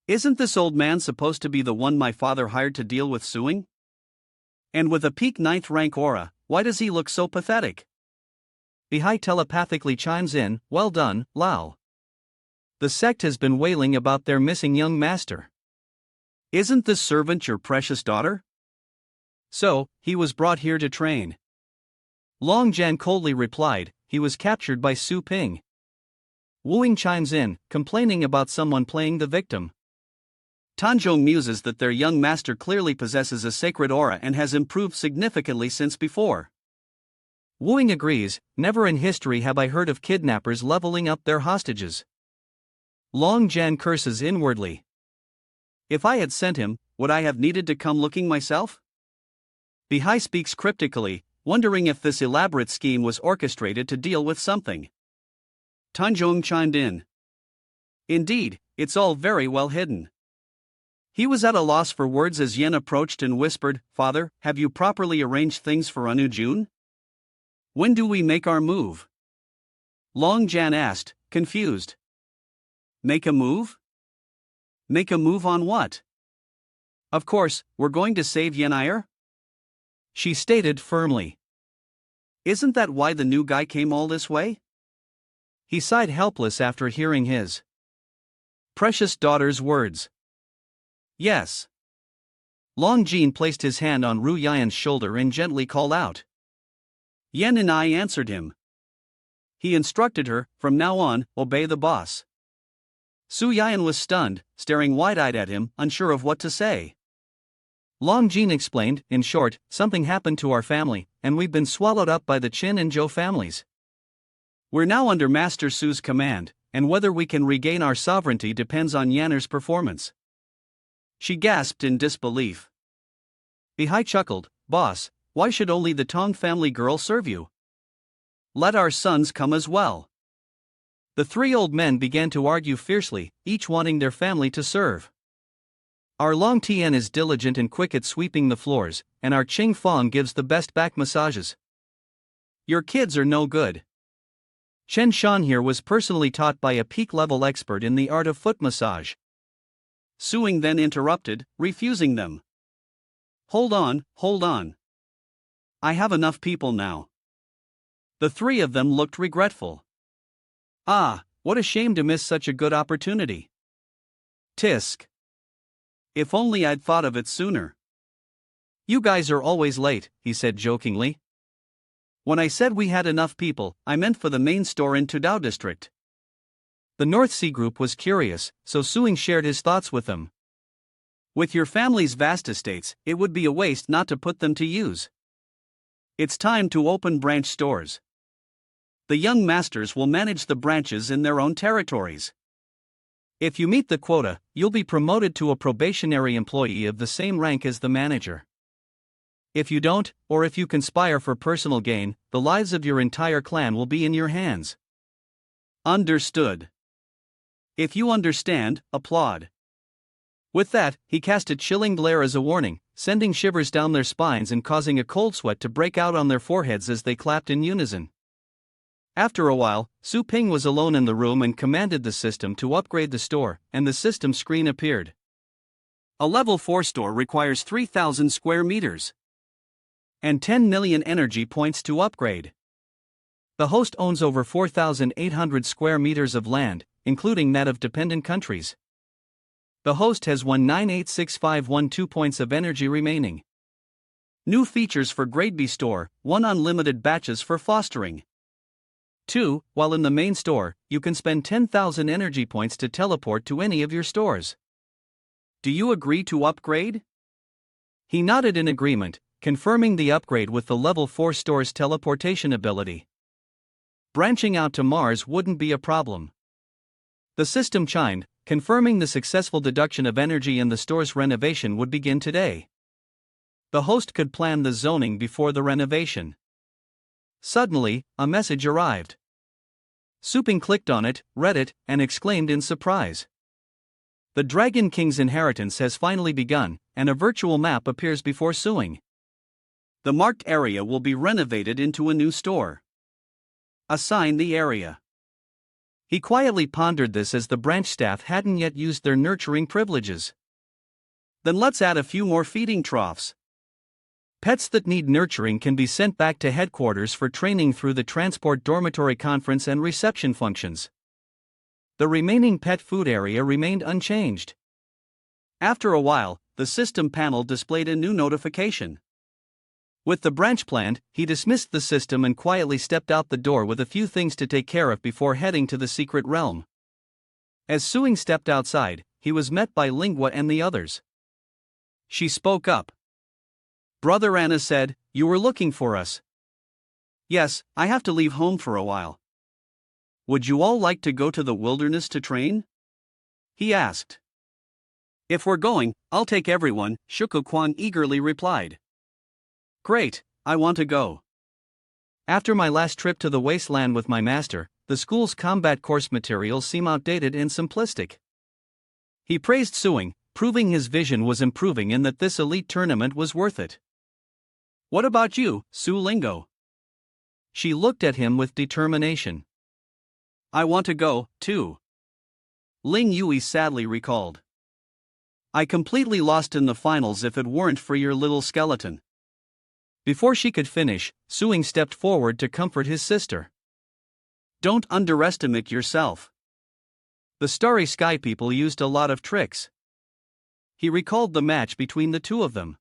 Speaker 2: Isn't this old man supposed to be the one my father hired to deal with Suing? And with a peak 9th rank aura, why does he look so pathetic? Bihai telepathically chimes in, "Well done, Lao. The sect has been wailing about their missing young master. Isn't this servant your precious daughter?" "So, he was brought here to train." Long Jan coldly replied, "He was captured by Su Ping." Wu Ying chimes in, complaining about someone playing the victim. Tanzhong muses that their young master clearly possesses a sacred aura and has improved significantly since before. Wu Ying agrees, "Never in history have I heard of kidnappers leveling up their hostages." Long Jan curses inwardly. If I had sent him, would I have needed to come looking myself? Bihai speaks cryptically, wondering if this elaborate scheme was orchestrated to deal with something. Tanzhong chimed in. "Indeed, it's all very well hidden." He was at a loss for words as Yen approached and whispered, "Father, have you properly arranged things for Anu Jun? When do we make our move?" Long Jan asked, confused. Make a move? Make a move on what? "Of course, we're going to save Yenire," she stated firmly. "Isn't that why the new guy came all this way?" He sighed helpless after hearing his precious daughter's words. "Yes." Long Jin placed his hand on Ru Yan's shoulder and gently called out. Yen and I answered him. He instructed her, "From now on, obey the boss." Su Yan was stunned, staring wide-eyed at him, unsure of what to say. Long Jin explained, "In short, something happened to our family, and we've been swallowed up by the Qin and Zhou families. We're now under Master Su's command, and whether we can regain our sovereignty depends on Yanner's performance." She gasped in disbelief. Bihai chuckled, "Boss, why should only the Tong family girl serve you? Let our sons come as well." The three old men began to argue fiercely, each wanting their family to serve. "Our Long Tian is diligent and quick at sweeping the floors, and our Ching Fong gives the best back massages. Your kids are no good. Chen Shan here was personally taught by a peak-level expert in the art of foot massage." Suing then interrupted, refusing them. Hold on. I have enough people now." The three of them looked regretful. "Ah, what a shame to miss such a good opportunity. Tisk. If only I'd thought of it sooner." "You guys are always late," he said jokingly. "When I said we had enough people, I meant for the main store in Tudao district." The North Sea group was curious, so Suing shared his thoughts with them. "With your family's vast estates, it would be a waste not to put them to use. It's time to open branch stores. The young masters will manage the branches in their own territories. If you meet the quota, you'll be promoted to a probationary employee of the same rank as the manager. If you don't, or if you conspire for personal gain, the lives of your entire clan will be in your hands." Understood. If you understand, applaud. With that, he cast a chilling glare as a warning, sending shivers down their spines and causing a cold sweat to break out on their foreheads as they clapped in unison. After a while, Su Ping was alone in the room and commanded the system to upgrade the store, and the system screen appeared. A level 4 store requires 3,000 square meters and 10 million energy points to upgrade.
Speaker 1: The host owns over 4,800 square meters of land, including that of dependent countries. The host has 1986512 points of energy remaining. New features for Grade B store: 1 unlimited batches for fostering. 2. While in the main store, you can spend 10,000 energy points to teleport to any of your stores. Do you agree to upgrade? He nodded in agreement, confirming the upgrade with the level 4 store's teleportation ability. Branching out to Mars wouldn't be a problem. The system chimed, confirming the successful deduction of energy and the store's renovation would begin today. The host could plan the zoning before the renovation. Suddenly, a message arrived. Suping clicked on it, read it, and exclaimed in surprise. The Dragon King's inheritance has finally begun, and a virtual map appears before Suing. The marked area will be renovated into a new store. Assign the area. He quietly pondered this as the branch staff hadn't yet used their nurturing privileges. Then let's add a few more feeding troughs. Pets that need nurturing can be sent back to headquarters for training through the transport dormitory conference and reception functions. The remaining pet food area remained unchanged. After a while, the system panel displayed a new notification. With the branch planned, he dismissed the system and quietly stepped out the door with a few things to take care of before heading to the secret realm. As Suing stepped outside, he was met by Lingua and the others. She spoke up. Brother Anna said, "You were looking for us." "Yes, I have to leave home for a while." "Would you all like to go to the wilderness to train?" he asked. "If we're going, I'll take everyone," Shuko Kwang eagerly replied. "Great, I want to go. After my last trip to the wasteland with my master, the school's combat course materials seem outdated and simplistic." He praised Suing, proving his vision was improving and that this elite tournament was worth it. "What about you, Su Lingo?" She looked at him with determination. "I want to go, too," Ling Yui sadly recalled. "I completely lost in the finals if it weren't for your little skeleton." Before she could finish, Suing stepped forward to comfort his sister. "Don't underestimate yourself. The Starry Sky people used a lot of tricks." He recalled the match between the two of them.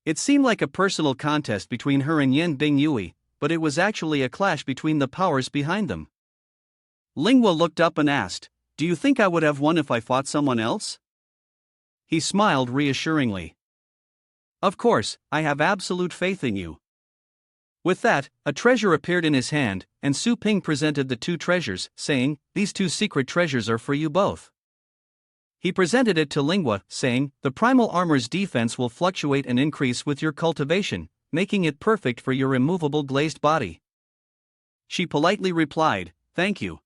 Speaker 1: It seemed like a personal contest between her and Yen Bing Yui, but it was actually a clash between the powers behind them. Lingua looked up and asked, "Do you think I would have won if I fought someone else?" He smiled reassuringly. "Of course, I have absolute faith in you." With that, a treasure appeared in his hand, and Su Ping presented the 2 treasures, saying, "These 2 secret treasures are for you both." He presented it to Lingua, saying, "The primal armor's defense will fluctuate and increase with your cultivation, making it perfect for your immovable glazed body." She politely replied, "Thank you."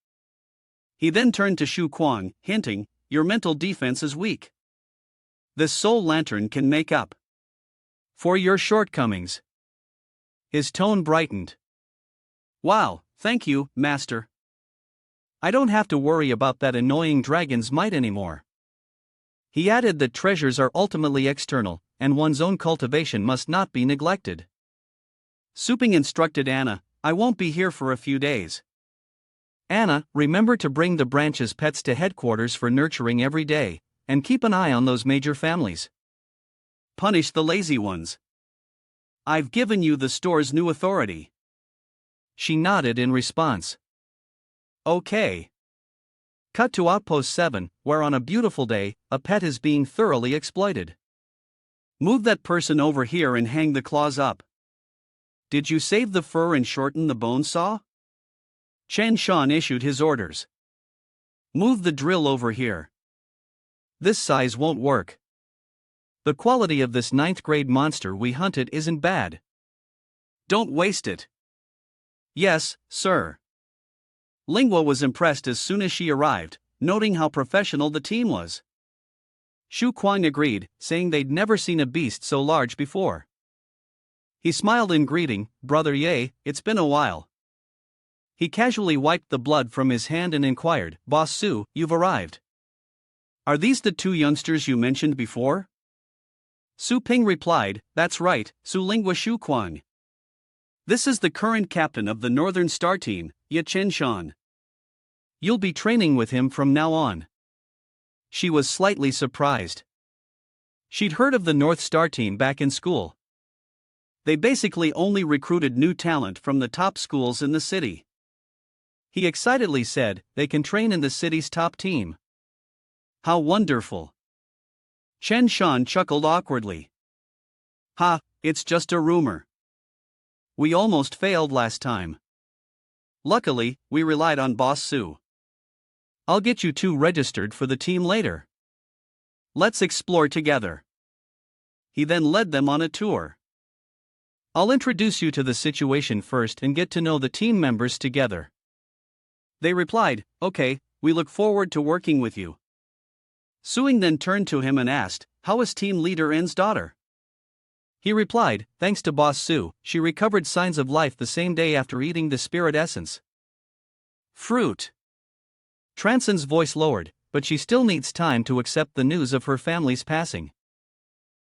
Speaker 1: He then turned to Shu Kuang, hinting, "Your mental defense is weak. This soul lantern can make up for your shortcomings." His tone brightened. "Wow, thank you, Master. I don't have to worry about that annoying dragon's might anymore." He added that treasures are ultimately external, and one's own cultivation must not be neglected. Suping instructed Anna, "I won't be here for a few days. Anna, remember to bring the branch's pets to headquarters for nurturing every day, and keep an eye on those major families. Punish the lazy ones. I've given you the store's new authority." She nodded in response. "Okay." Cut to Outpost 7, where on a beautiful day, a pet is being thoroughly exploited. "Move that person over here and hang the claws up." "Did you save the fur and shorten the bone saw?" Chen Shan issued his orders. "Move the drill over here. This size won't work. The quality of this 9th grade monster we hunted isn't bad. Don't waste it." "Yes, sir." Lingua was impressed as soon as she arrived, noting how professional the team was. Shu Kuang agreed, saying they'd never seen a beast so large before. He smiled in greeting, "Brother Ye, it's been a while." He casually wiped the blood from his hand and inquired, "Boss Su, you've arrived. Are these the 2 youngsters you mentioned before?" Su Ping replied, "That's right, Su Lingua Shu Kuang.
Speaker 2: This is the current captain of the Northern Star Team, Ye Chen-shan.
Speaker 1: You'll be training with him from now on. She was slightly surprised. She'd heard of the North Star Team back in school.
Speaker 2: They basically only recruited new talent from the top schools in the city.
Speaker 1: He excitedly said, they can train in the city's top team.
Speaker 2: How wonderful. Chen-shan chuckled awkwardly. Ha, it's just a rumor. We almost failed last time. Luckily, we relied on Boss Su.
Speaker 1: I'll get you two registered for the team later.
Speaker 2: Let's explore together. He then led them on a tour.
Speaker 1: I'll introduce you to the situation first and get to know the team members together.
Speaker 2: They replied, okay, we look forward to working with you. Suing then turned to him and asked, how is team leader N's daughter?
Speaker 1: He replied, thanks to Boss Su, she recovered signs of life the same day after eating the spirit essence.
Speaker 2: Fruit.
Speaker 1: Transen's voice lowered, but she still needs time to accept the news of her family's passing.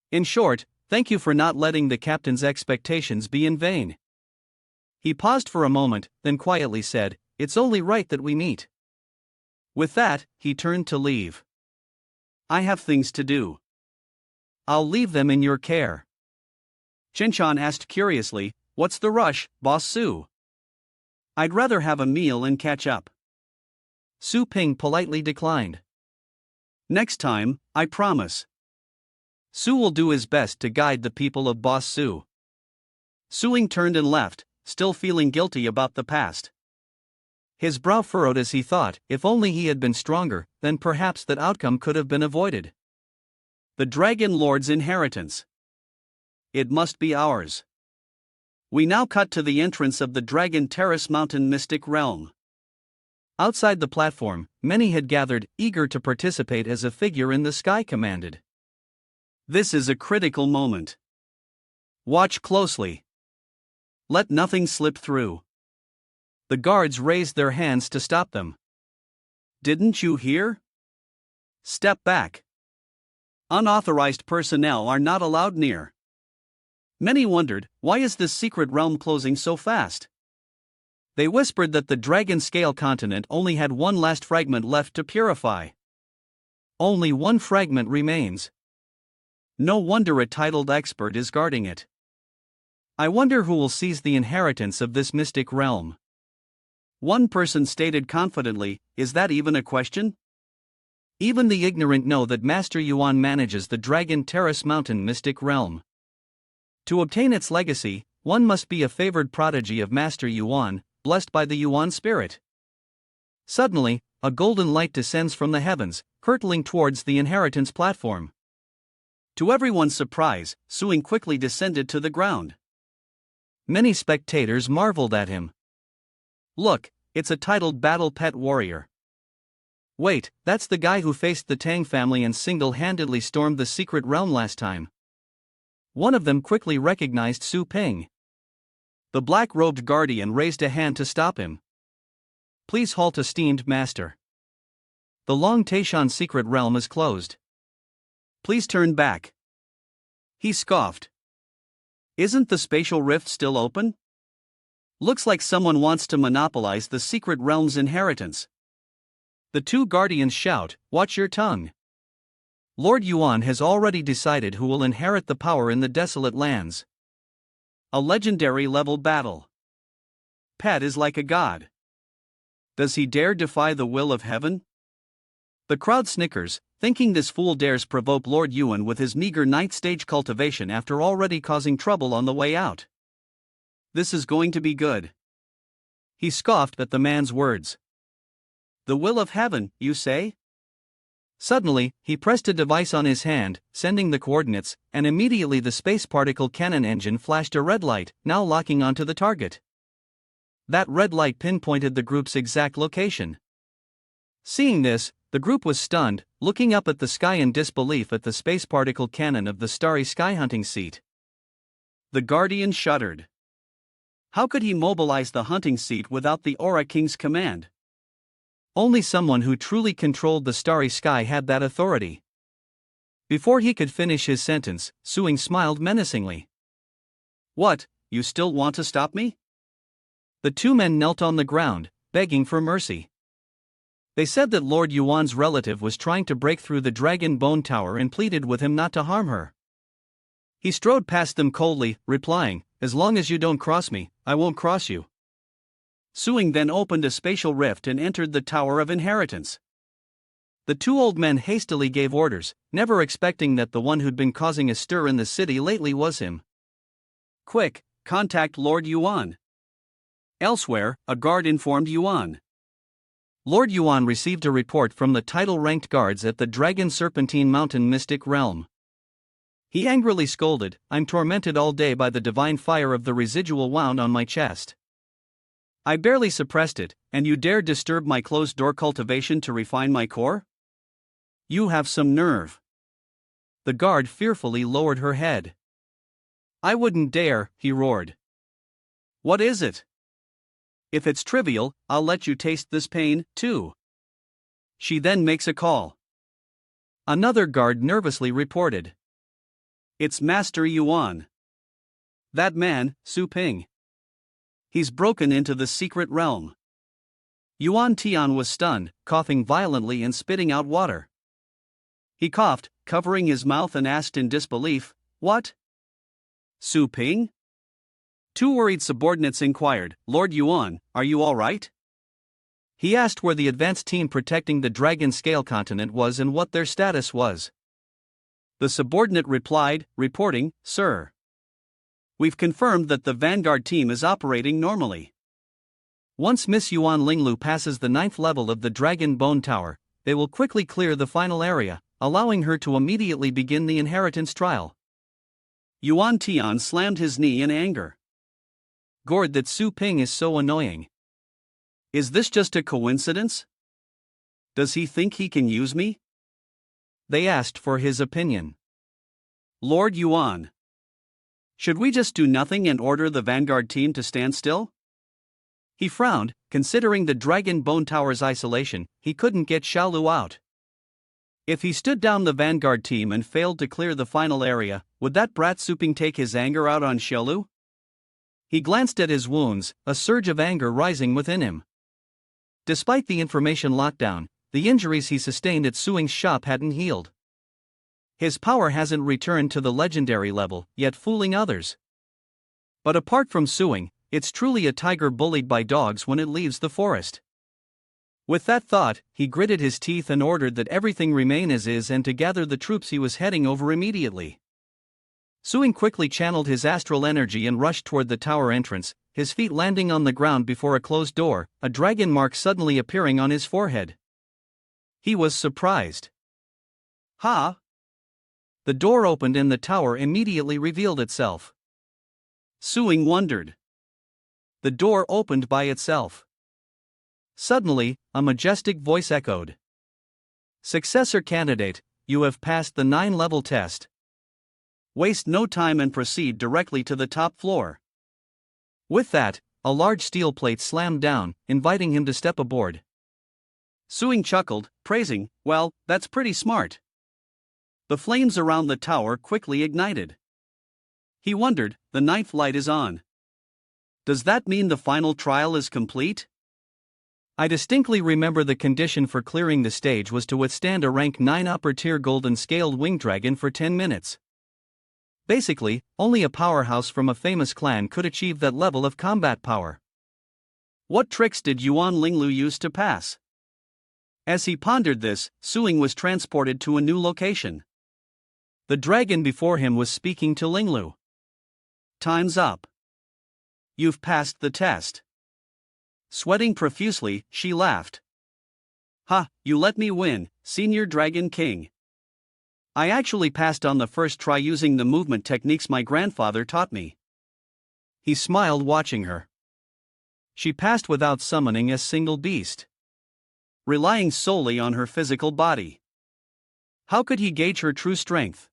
Speaker 1: In short, thank you for not letting the captain's expectations be in vain. He paused for a moment, then quietly said, it's only right that we meet.
Speaker 2: With that, he turned to leave. I have things to do.
Speaker 1: I'll leave them in your care.
Speaker 2: Chen-shan asked curiously, what's the rush, Boss Su? I'd rather have a meal and catch up.
Speaker 1: Su Ping politely declined.
Speaker 2: Next time, I promise.
Speaker 1: Su will do his best to guide the people of Boss Su.
Speaker 2: Suing turned and left, still feeling guilty about the past.
Speaker 1: His brow furrowed as he thought, if only he had been stronger, then perhaps that outcome could have been avoided.
Speaker 2: The Dragon Lord's inheritance. It must be ours. We now cut to the entrance of the Dragon Terrace Mountain Mystic Realm.
Speaker 1: Outside the platform, many had gathered, eager to participate as a figure in the sky commanded.
Speaker 2: This is a critical moment. Watch closely. Let nothing slip through.
Speaker 1: The guards raised their hands to stop them.
Speaker 2: Didn't you hear? Step back. Unauthorized personnel are not allowed near. Many wondered, why is this secret realm closing so fast?
Speaker 1: They whispered that the Dragon Scale continent only had one last fragment left to purify. Only one fragment remains.
Speaker 2: No wonder a titled expert is guarding it.
Speaker 1: I wonder who will seize the inheritance of this mystic realm.
Speaker 2: One person stated confidently, is that even a question?
Speaker 1: Even the ignorant know that Master Yuan manages the Dragon Terrace Mountain mystic realm. To obtain its legacy, one must be a favored prodigy of Master Yuan, blessed by the Yuan spirit. Suddenly, a golden light descends from the heavens, hurtling towards the inheritance platform.
Speaker 2: To everyone's surprise, Suing quickly descended to the ground.
Speaker 1: Many spectators marveled at him.
Speaker 2: Look, it's a titled battle pet warrior.
Speaker 1: Wait, that's the guy who faced the Tang family and single-handedly stormed the secret realm last time. One of them quickly recognized Su Ping. The black-robed guardian raised a hand to stop him. Please halt, esteemed master. The Long Taishan secret realm is closed.
Speaker 2: Please turn back. He scoffed. Isn't the spatial rift still open? Looks like someone wants to monopolize the secret realm's inheritance.
Speaker 1: The two guardians shout, watch your tongue. Lord Yuan has already decided who will inherit the power in the desolate lands.
Speaker 2: A legendary level battle. Pet is like a god. Does he dare defy the will of heaven?
Speaker 1: The crowd snickers, thinking this fool dares provoke Lord Yuan with his meager ninth stage cultivation after already causing trouble on the way out.
Speaker 2: This is going to be good.
Speaker 1: He scoffed at the man's words.
Speaker 2: The will of heaven, you say?
Speaker 1: Suddenly, he pressed a device on his hand, sending the coordinates, and immediately the space particle cannon engine flashed a red light, now locking onto the target. That red light pinpointed the group's exact location. Seeing this, the group was stunned, looking up at the sky in disbelief at the space particle cannon of the starry sky hunting seat.
Speaker 2: The Guardian shuddered. How could he mobilize the hunting seat without the Aura King's command?
Speaker 1: Only someone who truly controlled the starry sky had that authority. Before he could finish his sentence, Suing smiled menacingly.
Speaker 2: What, you still want to stop me?
Speaker 1: The two men knelt on the ground, begging for mercy. They said that Lord Yuan's relative was trying to break through the dragon bone tower and pleaded with him not to harm her. He strode past them coldly, replying, "As long as you don't cross me, I won't cross you."
Speaker 2: Suing then opened a spatial rift and entered the Tower of Inheritance.
Speaker 1: The two old men hastily gave orders, never expecting that the one who'd been causing a stir in the city lately was him.
Speaker 2: "Quick, contact Lord Yuan." Elsewhere, a guard informed Yuan.
Speaker 1: Lord Yuan received a report from the title-ranked guards at the Dragon Serpentine Mountain Mystic Realm. He angrily scolded, "I'm tormented all day by the divine fire of the residual wound on my chest. I barely suppressed it, and you dare disturb my closed-door cultivation to refine my core? You have some nerve." The guard fearfully lowered her head. "I wouldn't dare," he roared.
Speaker 2: "What is it? If it's trivial, I'll let you taste this pain, too." She then makes a call.
Speaker 1: Another guard nervously reported.
Speaker 2: "It's Master Yuan. That man, Su Ping. He's broken into the secret realm."
Speaker 1: Yuan Tian was stunned, coughing violently and spitting out water.
Speaker 2: He coughed, covering his mouth, and asked in disbelief, "What? Su Ping?" Two worried subordinates inquired, "Lord Yuan, are you all right?"
Speaker 1: He asked where the advanced team protecting the Dragon Scale continent was and what their status was.
Speaker 2: The subordinate replied, reporting, "Sir, we've confirmed that the Vanguard team is operating normally.
Speaker 1: Once Miss Yuan Linglu passes the 9th level of the Dragon Bone Tower, they will quickly clear the final area, allowing her to immediately begin the inheritance trial."
Speaker 2: Yuan Tian slammed his knee in anger.
Speaker 1: "Gourd, that Su Ping is so annoying.
Speaker 2: Is this just a coincidence? Does he think he can use me?"
Speaker 1: They asked for his opinion.
Speaker 2: "Lord Yuan, should we just do nothing and order the Vanguard team to stand still?"
Speaker 1: He frowned, considering the Dragon Bone Tower's isolation. He couldn't get Xiaolu out. If he stood down the Vanguard team and failed to clear the final area, would that brat Su Ping take his anger out on Xiaolu? He glanced at his wounds, a surge of anger rising within him. Despite the information lockdown, the injuries he sustained at Suing's shop hadn't healed. His power hasn't returned to the legendary level, yet fooling others. But apart from Suing, it's truly a tiger bullied by dogs when it leaves the forest. With that thought, he gritted his teeth and ordered that everything remain as is and to gather the troops he was heading over immediately. Suing quickly channeled his astral energy and rushed toward the tower entrance, his feet landing on the ground before a closed door, a dragon mark suddenly appearing on his forehead. He was surprised.
Speaker 2: "Ha!"
Speaker 1: The door opened and the tower immediately revealed itself.
Speaker 2: Suing wondered.
Speaker 1: The door opened by itself. Suddenly, a majestic voice echoed. "Successor candidate, you have passed the 9-level test.
Speaker 2: Waste no time and proceed directly to the top floor."
Speaker 1: With that, a large steel plate slammed down, inviting him to step aboard.
Speaker 2: Suing chuckled, praising, "Well, that's pretty smart." The flames around the tower quickly ignited. He wondered, the 9th light is on. Does that mean the final trial is complete?
Speaker 1: I distinctly remember the condition for clearing the stage was to withstand a rank 9 upper-tier golden scaled winged dragon for 10 minutes. Basically, only a powerhouse from a famous clan could achieve that level of combat power.
Speaker 2: What tricks did Yuan Linglu use to pass? As he pondered this, Suing was transported to a new location.
Speaker 1: The dragon before him was speaking to Linglu.
Speaker 2: "Time's up. You've passed the test." Sweating profusely, she laughed. "Ha, you let me win, Senior Dragon King. I actually passed on the first try using the movement techniques my grandfather taught me."
Speaker 1: He smiled watching her. She passed without summoning a single beast,
Speaker 2: relying solely on her physical body. How could he gauge her true strength?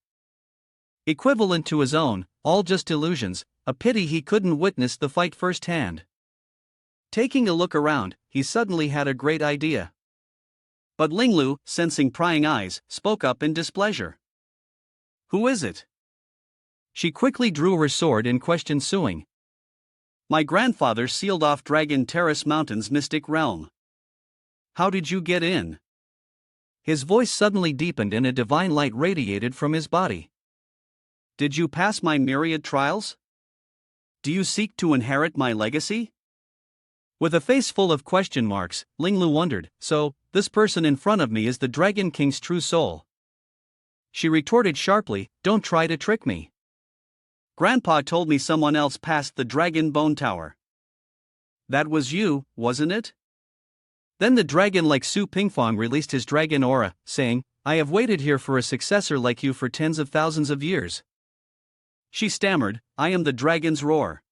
Speaker 1: Equivalent to his own, all just illusions, a pity he couldn't witness the fight firsthand. Taking a look around, he suddenly had a great idea.
Speaker 2: But Linglu, sensing prying eyes, spoke up in displeasure. "Who is it?"
Speaker 1: She quickly drew her sword and questioned Suing.
Speaker 2: My grandfather sealed off Dragon Terrace Mountain's mystic realm. How did you get in?
Speaker 1: His voice suddenly deepened and a divine light radiated from his body.
Speaker 2: Did you pass my myriad trials? Do you seek to inherit my legacy?
Speaker 1: With a face full of question marks, Linglu wondered, so, this person in front of me is the Dragon King's true soul. She retorted sharply, don't try to trick me.
Speaker 2: Grandpa told me someone else passed the Dragon Bone Tower. That was you, wasn't it?
Speaker 1: Then the dragon like Su Pingfong released his dragon aura, saying, I have waited here for a successor like you for tens of thousands of years.
Speaker 2: She stammered, I am the dragon's roar.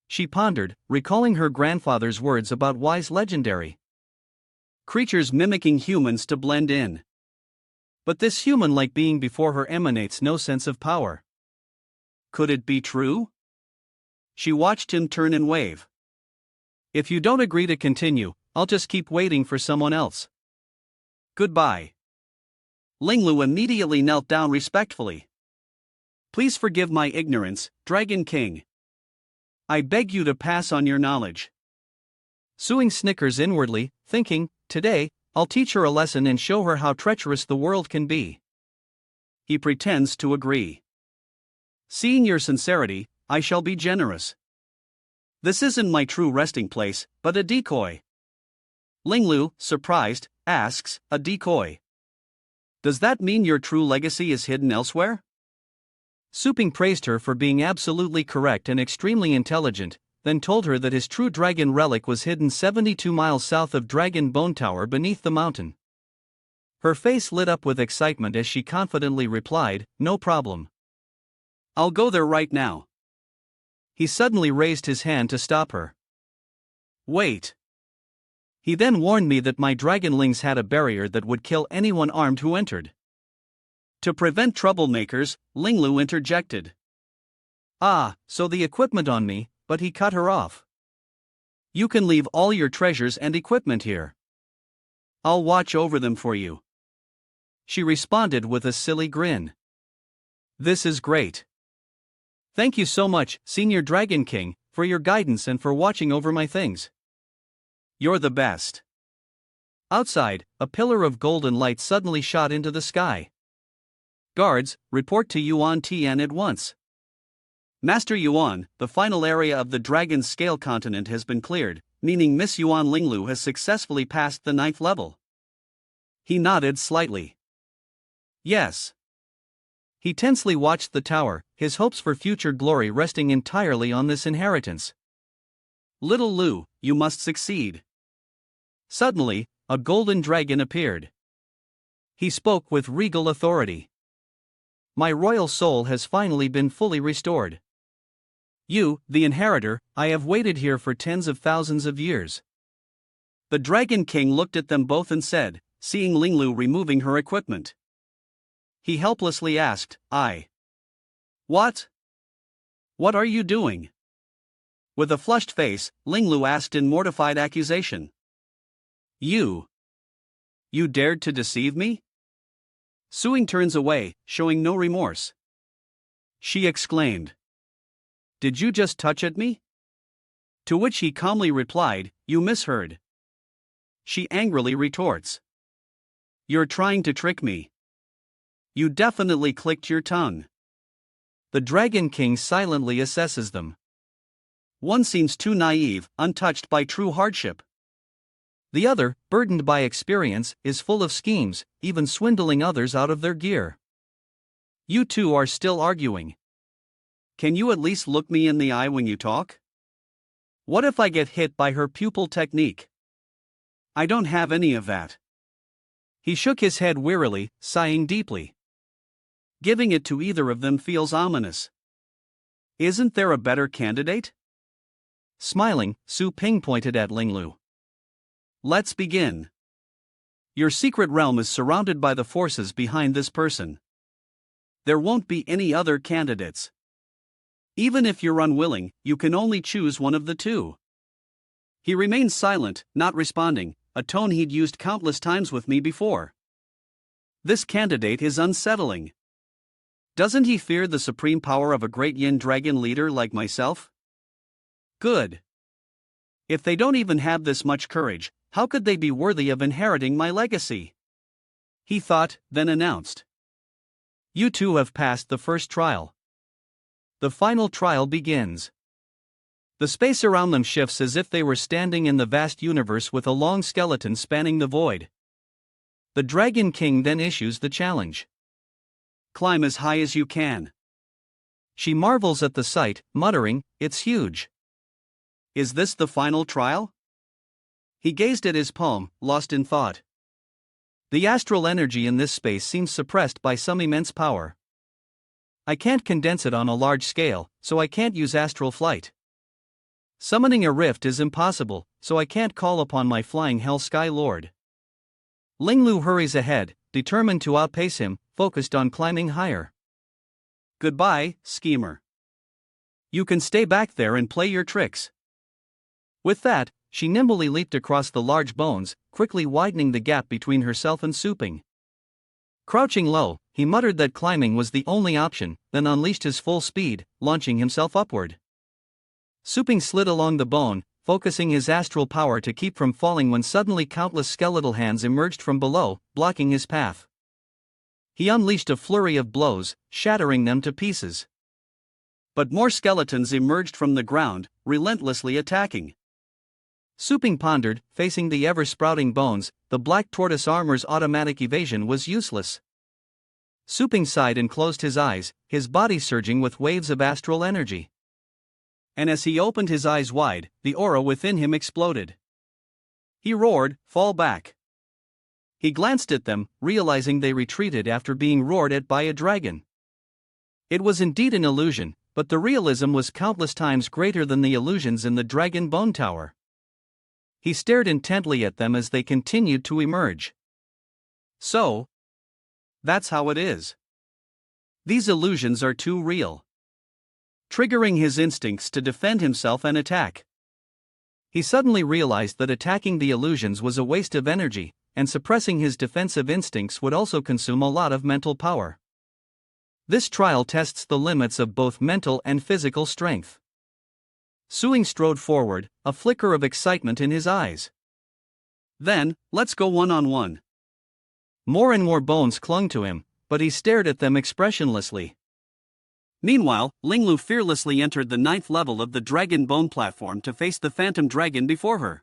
Speaker 1: She pondered, recalling her grandfather's words about wise legendary
Speaker 2: creatures mimicking humans to blend in.
Speaker 1: But this human-like being before her emanates no sense of power.
Speaker 2: Could it be true? She watched him turn and wave.
Speaker 1: If you don't agree to continue, I'll just keep waiting for someone else.
Speaker 2: Goodbye. Linglu immediately knelt down respectfully. Please forgive my ignorance, Dragon King. I beg you to pass on your knowledge.
Speaker 1: Suing snickers inwardly, thinking, today, I'll teach her a lesson and show her how treacherous the world can be.
Speaker 2: He pretends to agree. Seeing your sincerity, I shall be generous. This isn't my true resting place, but a decoy. Linglu, surprised, asks, a decoy. Does that mean your true legacy is hidden elsewhere?
Speaker 1: Su Ping praised her for being absolutely correct and extremely intelligent, then told her that his true dragon relic was hidden 72 miles south of Dragon Bone Tower beneath the mountain. Her face lit up with excitement as she confidently replied, no problem.
Speaker 2: I'll go there right now.
Speaker 1: He suddenly raised his hand to stop her.
Speaker 2: Wait.
Speaker 1: He then warned me that my dragonlings had a barrier that would kill anyone armed who entered.
Speaker 2: To prevent troublemakers, Linglu interjected.
Speaker 1: Ah, so the equipment on me, but he cut her off.
Speaker 2: You can leave all your treasures and equipment here. I'll watch over them for you.
Speaker 1: She responded with a silly grin. This is great. Thank you so much, Senior Dragon King, for your guidance and for watching over my things.
Speaker 2: You're the best.
Speaker 1: Outside, a pillar of golden light suddenly shot into the sky. Guards, report to Yuan Tian at once.
Speaker 2: Master Yuan, the final area of the Dragon's Scale continent has been cleared, meaning Miss Yuan Linglu has successfully passed the 9th level. He nodded slightly. Yes.
Speaker 1: He tensely watched the tower, his hopes for future glory resting entirely on this inheritance.
Speaker 2: Little Lu, you must succeed.
Speaker 1: Suddenly, a golden dragon appeared. He spoke with regal authority. My royal soul has finally been fully restored. You, the inheritor, I have waited here for tens of thousands of years.
Speaker 2: The Dragon King looked at them both and said, seeing Linglu removing her equipment. He helplessly asked, What? What are you doing? With a flushed face, Linglu asked in mortified accusation. You dared to deceive me? Suing turns away, showing no remorse. She exclaimed. Did you just touch at me? To which he calmly replied, You misheard. She angrily retorts. You're trying to trick me. You definitely clicked your tongue.
Speaker 1: The Dragon King silently assesses them.
Speaker 2: One seems too naive, untouched by true hardship.
Speaker 1: The other, burdened by experience, is full of schemes, even swindling others out of their gear. You two are still arguing.
Speaker 2: Can you at least look me in the eye when you talk? What if I get hit by her pupil technique? I don't have any of that.
Speaker 1: He shook his head wearily, sighing deeply.
Speaker 2: Giving it to either of them feels ominous. Isn't there a better candidate?
Speaker 1: Smiling, Su Ping pointed at Linglu.
Speaker 2: Let's begin. Your secret realm is surrounded by the forces behind this person. There won't be any other candidates. Even if you're unwilling, you can only choose one of the two. He remained silent, not responding, a tone he'd used countless times with me before. This candidate is unsettling. Doesn't he fear the supreme power of a great yin dragon leader like myself? Good. If they don't even have this much courage, how could they be worthy of inheriting my legacy? He thought, then announced. You two have passed the first trial. The final trial begins. The space around them shifts as if they were standing in the vast universe with a long skeleton spanning the void. The Dragon King then issues the challenge. Climb as high as you can. She marvels at the sight, muttering, "It's huge." Is this the final trial? He gazed at his palm, lost in thought. The astral energy in this space seems suppressed by some immense power. I can't condense it on a large scale, so I can't use astral flight. Summoning a rift is impossible, so I can't call upon my flying Hell Sky Lord. Linglu hurries ahead, determined to outpace him, focused on climbing higher. Goodbye, schemer. You can stay back there and play your tricks. With that, she nimbly leaped across the large bones, quickly widening the gap between herself and Suping. Crouching low, he muttered that climbing was the only option, then unleashed his full speed, launching himself upward. Suping slid along the bone, focusing his astral power to keep from falling when suddenly countless skeletal hands emerged from below, blocking his path. He unleashed a flurry of blows, shattering them to pieces. But more skeletons emerged from the ground, relentlessly attacking. Suping pondered, facing the ever-sprouting bones, the black tortoise armor's automatic evasion was useless. Suping sighed and closed his eyes, his body surging with waves of astral energy. And as he opened his eyes wide, the aura within him exploded. He roared, "Fall back!" He glanced at them, realizing they retreated after being roared at by a dragon. It was indeed an illusion, but the realism was countless times greater than the illusions in the Dragon Bone Tower. He stared intently at them as they continued to emerge. So, that's how it is. These illusions are too real. Triggering his instincts to defend himself and attack. He suddenly realized that attacking the illusions was a waste of energy, and suppressing his defensive instincts would also consume a lot of mental power. This trial tests the limits of both mental and physical strength. Suing strode forward, a flicker of excitement in his eyes. Then, let's go one-on-one. More and more bones clung to him, but he stared at them expressionlessly. Meanwhile, Linglu fearlessly entered the 9th level of the Dragon Bone platform to face the phantom dragon before her.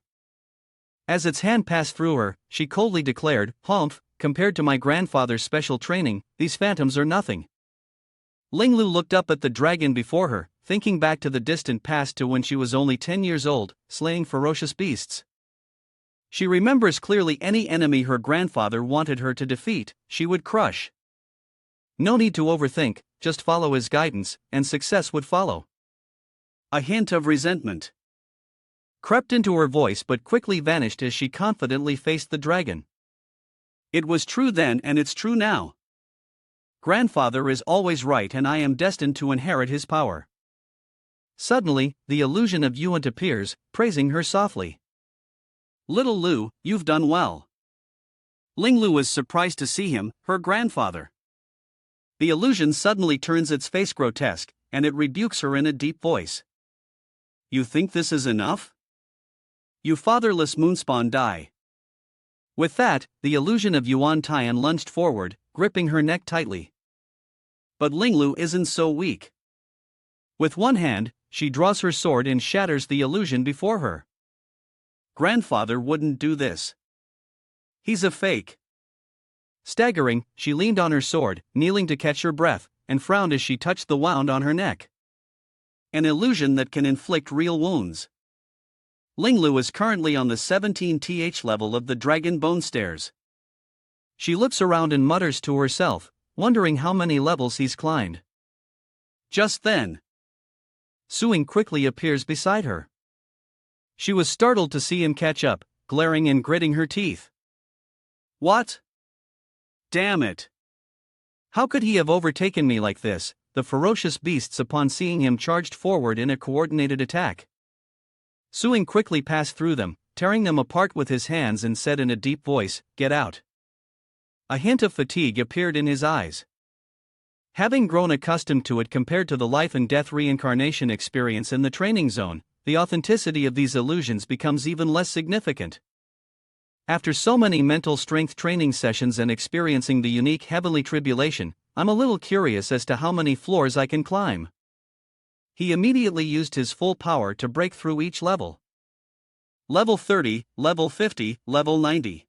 Speaker 2: As its hand passed through her, she coldly declared, "Humph, compared to my grandfather's special training, these phantoms are nothing." Linglu looked up at the dragon before her, thinking back to the distant past to when she was only 10 years old, slaying ferocious beasts. She remembers clearly any enemy her grandfather wanted her to defeat, she would crush. No need to overthink, just follow his guidance, and success would follow. A hint of resentment crept into her voice but quickly vanished as she confidently faced the dragon. It was true then and it's true now. Grandfather is always right and I am destined to inherit his power. Suddenly, the illusion of Yuan appears, praising her softly. Little Lu, you've done well. Linglu was surprised to see him, her grandfather. The illusion suddenly turns its face grotesque, and it rebukes her in a deep voice. You think this is enough? You fatherless moonspawn die. With that, the illusion of Yuan Tian lunged forward, gripping her neck tightly. But Linglu isn't so weak. With one hand, she draws her sword and shatters the illusion before her. Grandfather wouldn't do this. He's a fake. Staggering, she leaned on her sword, kneeling to catch her breath, and frowned as she touched the wound on her neck. An illusion that can inflict real wounds. Linglu is currently on the 17th level of the Dragon Bone Stairs. She looks around and mutters to herself, wondering how many levels he's climbed. Just then, Suing quickly appears beside her. She was startled to see him catch up, glaring and gritting her teeth. What? Damn it! How could he have overtaken me like this? The ferocious beasts upon seeing him charged forward in a coordinated attack. Suing quickly passed through them, tearing them apart with his hands and said in a deep voice, "Get out." A hint of fatigue appeared in his eyes. Having grown accustomed to it compared to the life and death reincarnation experience in the training zone,
Speaker 1: the authenticity of these illusions becomes even less significant. After so many mental strength training sessions and experiencing the unique heavenly tribulation, I'm a little curious as to how many floors I can climb. He immediately used his full power to break through each level. Level 30, level 50, level 90.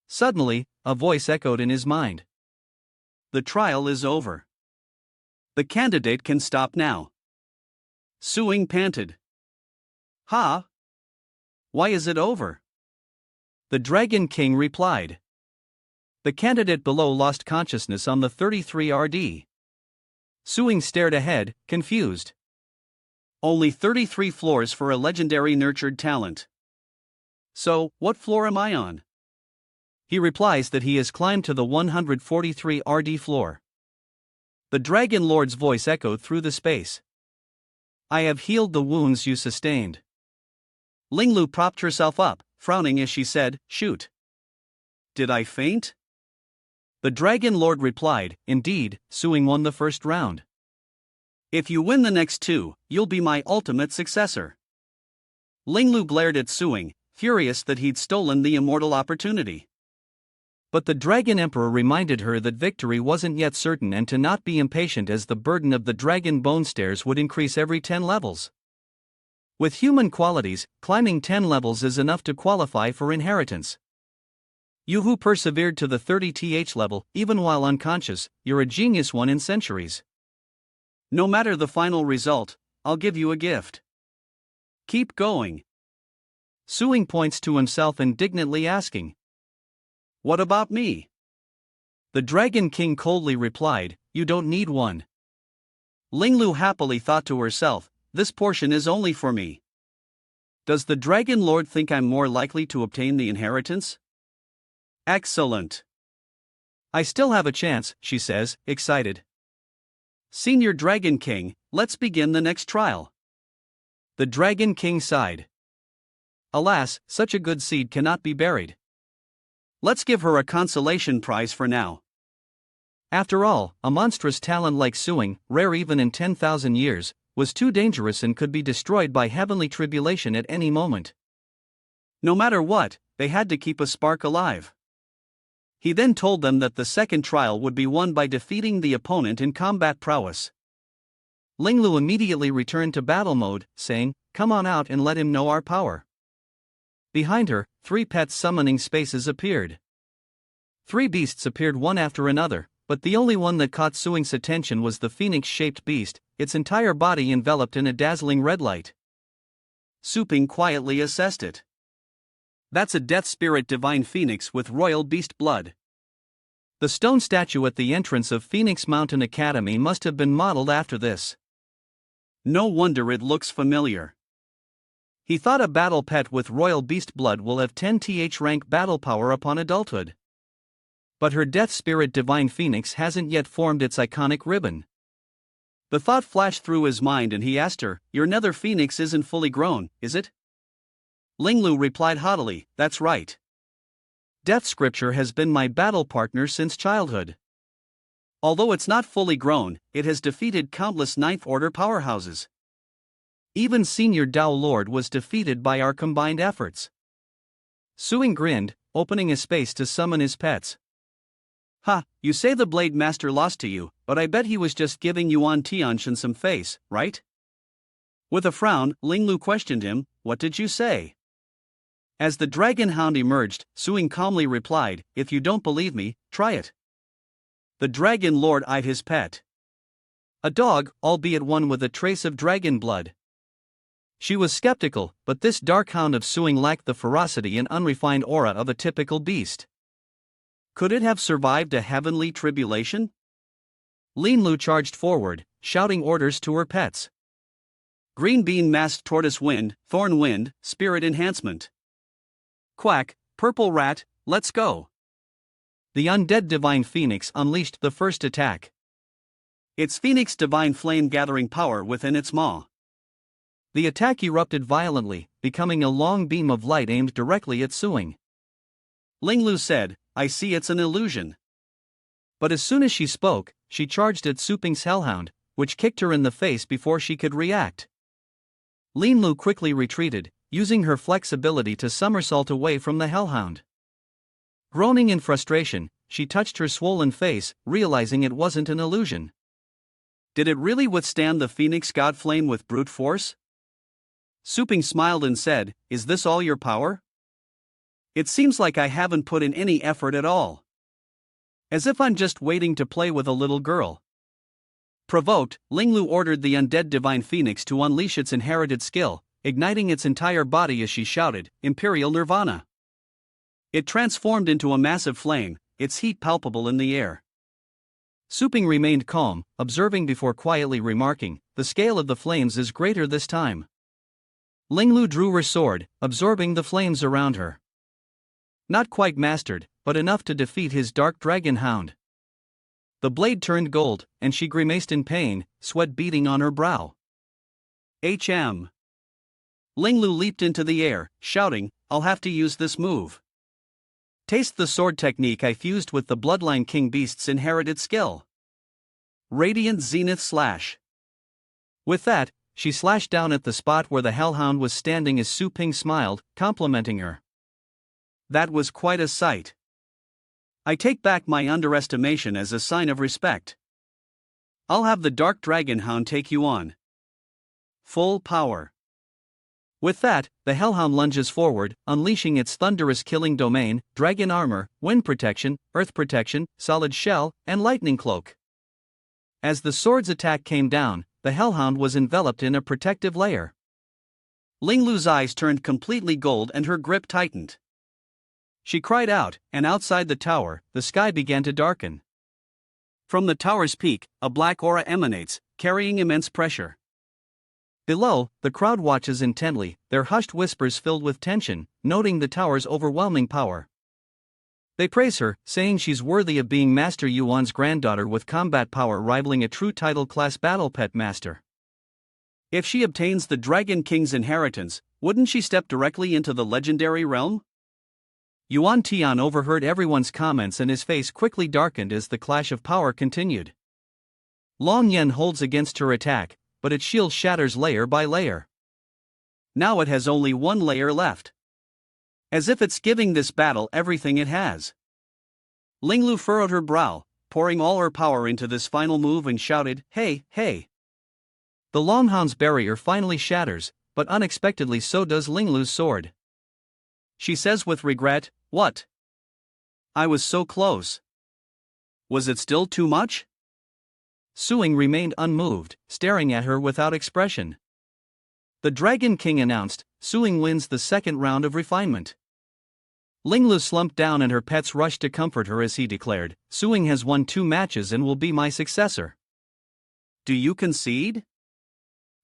Speaker 1: Suddenly, a voice echoed in his mind.
Speaker 2: The trial is over. The candidate can stop now. Suing panted. Ha? Why is it over?
Speaker 1: The Dragon King replied. The candidate below lost consciousness on the 33 RD. Suing stared ahead, confused.
Speaker 2: Only 33 floors for a legendary nurtured talent. So, what floor am I on?
Speaker 1: He replies that he has climbed to the 143 RD floor. The Dragon Lord's voice echoed through the space. I have healed the wounds you sustained.
Speaker 2: Linglu propped herself up, frowning as she said, "Shoot. Did I faint?"
Speaker 1: The Dragon Lord replied, indeed, Suing won the first round.
Speaker 2: If you win the next two, you'll be my ultimate successor. Linglu glared at Suing, furious that he'd stolen the immortal opportunity.
Speaker 1: But the Dragon Emperor reminded her that victory wasn't yet certain and to not be impatient as the burden of the Dragon Bone Stairs would increase every 10 levels. With human qualities, climbing 10 levels is enough to qualify for inheritance. You who persevered to the 30th level, even while unconscious, you're a genius one in centuries.
Speaker 2: No matter the final result, I'll give you a gift. Keep going.
Speaker 1: Suing points to himself indignantly asking.
Speaker 2: What about me?
Speaker 1: The Dragon King coldly replied, you don't need one.
Speaker 2: Linglu happily thought to herself, this portion is only for me. Does the Dragon Lord think I'm more likely to obtain the inheritance? Excellent.
Speaker 1: I still have a chance, she says, excited.
Speaker 2: Senior Dragon King, let's begin the next trial.
Speaker 1: The Dragon King sighed. Alas, such a good seed cannot be buried.
Speaker 2: Let's give her a consolation prize for now.
Speaker 1: After all, a monstrous talent like Suing, rare even in 10,000 years, was too dangerous and could be destroyed by heavenly tribulation at any moment.
Speaker 2: No matter what, they had to keep a spark alive. He then told them that the second trial would be won by defeating the opponent in combat prowess.
Speaker 1: Linglu immediately returned to battle mode, saying, come on out and let him know our power. Behind her, 3 pets summoning spaces appeared. 3 beasts appeared one after another, but the only one that caught Suing's attention was the phoenix-shaped beast, its entire body enveloped in a dazzling red light.
Speaker 2: Suping quietly assessed it. That's a death spirit divine phoenix with royal beast blood.
Speaker 1: The stone statue at the entrance of Phoenix Mountain Academy must have been modeled after this.
Speaker 2: No wonder it looks familiar.
Speaker 1: He thought a battle pet with royal beast blood will have 10th rank battle power upon adulthood. But her death spirit divine phoenix hasn't yet formed its iconic ribbon.
Speaker 2: The thought flashed through his mind and he asked her, your nether phoenix isn't fully grown, is it? Linglu replied haughtily, that's right.
Speaker 1: Death Scripture has been my battle partner since childhood.
Speaker 2: Although it's not fully grown, it has defeated countless Ninth Order powerhouses.
Speaker 1: Even Senior Dao Lord was defeated by our combined efforts. Suing grinned, opening a space to summon his pets.
Speaker 2: Ha, you say the Blade Master lost to you, but I bet he was just giving Yuan Tianshan some face, right? With a frown, Linglu questioned him, what did you say? As the Dragon Hound emerged, Suing calmly replied, if you don't believe me, try it. The Dragon Lord eyed his pet.
Speaker 1: A dog, albeit one with a trace of dragon blood. She was skeptical, but this dark hound of Suing lacked the ferocity and unrefined aura of a typical beast.
Speaker 2: Could it have survived a heavenly tribulation?
Speaker 1: Linglu charged forward, shouting orders to her pets.
Speaker 2: Green Bean Masked Tortoise Wind, Thorn Wind, Spirit Enhancement. Quack, Purple Rat, let's go.
Speaker 1: The undead Divine Phoenix unleashed the first attack.
Speaker 2: Its Phoenix Divine Flame gathering power within its maw.
Speaker 1: The attack erupted violently, becoming a long beam of light aimed directly at Suing.
Speaker 2: Linglu said, I see it's an illusion.
Speaker 1: But as soon as she spoke, she charged at Suping's Hellhound, which kicked her in the face before she could react. Linlu quickly retreated, using her flexibility to somersault away from the hellhound. Groaning in frustration, she touched her swollen face, realizing it wasn't an illusion.
Speaker 2: Did it really withstand the phoenix god flame with brute force? Su Ping smiled and said, "Is this all your power? It seems like I haven't put in any effort at all. As if I'm just waiting to play with a little girl." Provoked, Linglu ordered the undead divine phoenix to unleash its inherited skill, igniting its entire body as she shouted, "Imperial Nirvana!" It transformed into a massive flame, its heat palpable in the air. Su Ping remained calm, observing before quietly remarking, "The scale of the flames is greater this time." Linglu drew her sword, absorbing the flames around her. Not quite mastered, but enough to defeat his dark dragon hound. The blade turned gold, and she grimaced in pain, sweat beading on her brow. HM. Linglu leaped into the air, shouting, "I'll have to use this move. Taste the sword technique I fused with the Bloodline King Beast's inherited skill. Radiant Zenith Slash." With that, she slashed down at the spot where the hellhound was standing as Su Ping smiled, complimenting her. That was quite a sight. I take back my underestimation as a sign of respect. I'll have the Dark Dragon Hound take you on. Full power. With that, the hellhound lunges forward, unleashing its thunderous killing domain, dragon armor, wind protection, earth protection, solid shell, and lightning cloak. As the sword's attack came down, the hellhound was enveloped in a protective layer. Linglu's eyes turned completely gold and her grip tightened. She cried out, and outside the tower, the sky began to darken. From the tower's peak, a black aura emanates, carrying immense pressure. Below, the crowd watches intently, their hushed whispers filled with tension, noting the tower's overwhelming power. They praise her, saying she's worthy of being Master Yuan's granddaughter with combat power rivaling a true title-class battle pet master. If she obtains the Dragon King's inheritance, wouldn't she step directly into the legendary realm? Yuan Tian overheard everyone's comments and his face quickly darkened as the clash of power continued. Long Yen holds against her attack, but its shield shatters layer by layer. Now it has only one layer left. As if it's giving this battle everything it has. Linglu furrowed her brow, pouring all her power into this final move and shouted, "Hey, hey!" The Longhound's barrier finally shatters, but unexpectedly so does Linglu's sword. She says with regret, "What? I was so close. Was it still too much?" Suing remained unmoved, staring at her without expression. The Dragon King announced, "Suing wins the second round of refinement." Linglu slumped down and her pets rushed to comfort her as he declared, "Suing has won 2 matches and will be my successor. Do you concede?"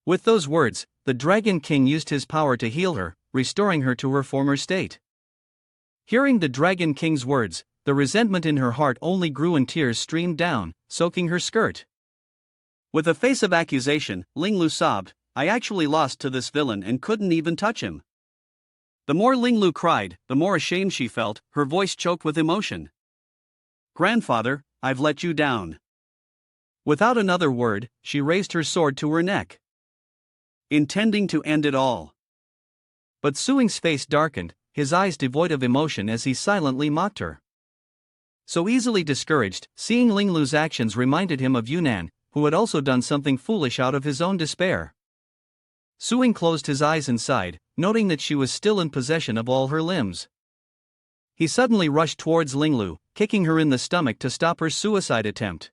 Speaker 2: With those words, the Dragon King used his power to heal her, restoring her to her former state. Hearing the Dragon King's words, the resentment in her heart only grew and tears streamed down, soaking her skirt. With a face of accusation, Linglu sobbed, "I actually lost to this villain and couldn't even touch him." The more Linglu cried, the more ashamed she felt, her voice choked with emotion. "Grandfather, I've let you down." Without another word, she raised her sword to her neck, intending to end it all. But Suing's face darkened, his eyes devoid of emotion as he silently mocked her. So easily discouraged, seeing Linglu's actions reminded him of Yunnan, who had also done something foolish out of his own despair. Suing closed his eyes and sighed, noting that she was still in possession of all her limbs. He suddenly rushed towards Linglu, kicking her in the stomach to stop her suicide attempt.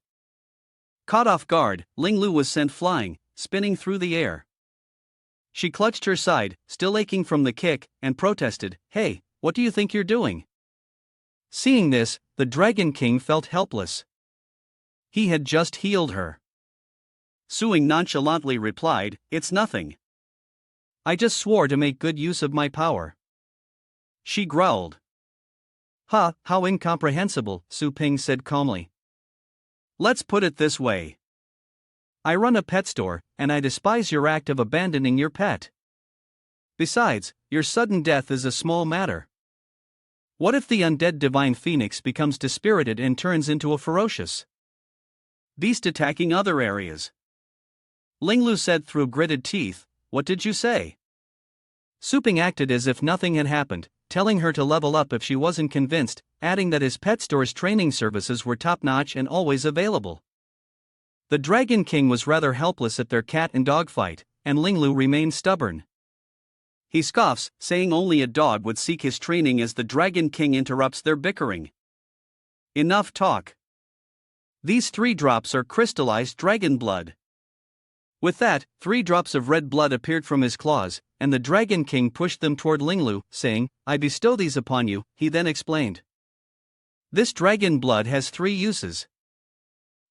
Speaker 2: Caught off guard, Linglu was sent flying, spinning through the air. She clutched her side, still aching from the kick, and protested, "Hey, what do you think you're doing?" Seeing this, the Dragon King felt helpless. He had just healed her. Suing nonchalantly replied, "It's nothing. I just swore to make good use of my power." She growled. "Ha, how incomprehensible," Su Ping said calmly. "Let's put it this way. I run a pet store, and I despise your act of abandoning your pet. Besides, your sudden death is a small matter. What if the undead divine phoenix becomes dispirited and turns into a ferocious beast attacking other areas?" Linglu said through gritted teeth, what did you say?
Speaker 1: Suping acted as if nothing had happened, telling her to level up if she wasn't convinced, adding that his pet store's training services were top-notch and always available. The Dragon King was rather helpless at their cat and dog fight, and Linglu remained stubborn.
Speaker 2: He scoffs, saying only a dog would seek his training as the Dragon King interrupts their bickering. Enough talk. These 3 drops are crystallized dragon blood. With that, 3 drops of red blood appeared from his claws, and the Dragon King pushed them toward Linglu, saying, "I bestow these upon you," he then explained. This dragon blood has 3 uses.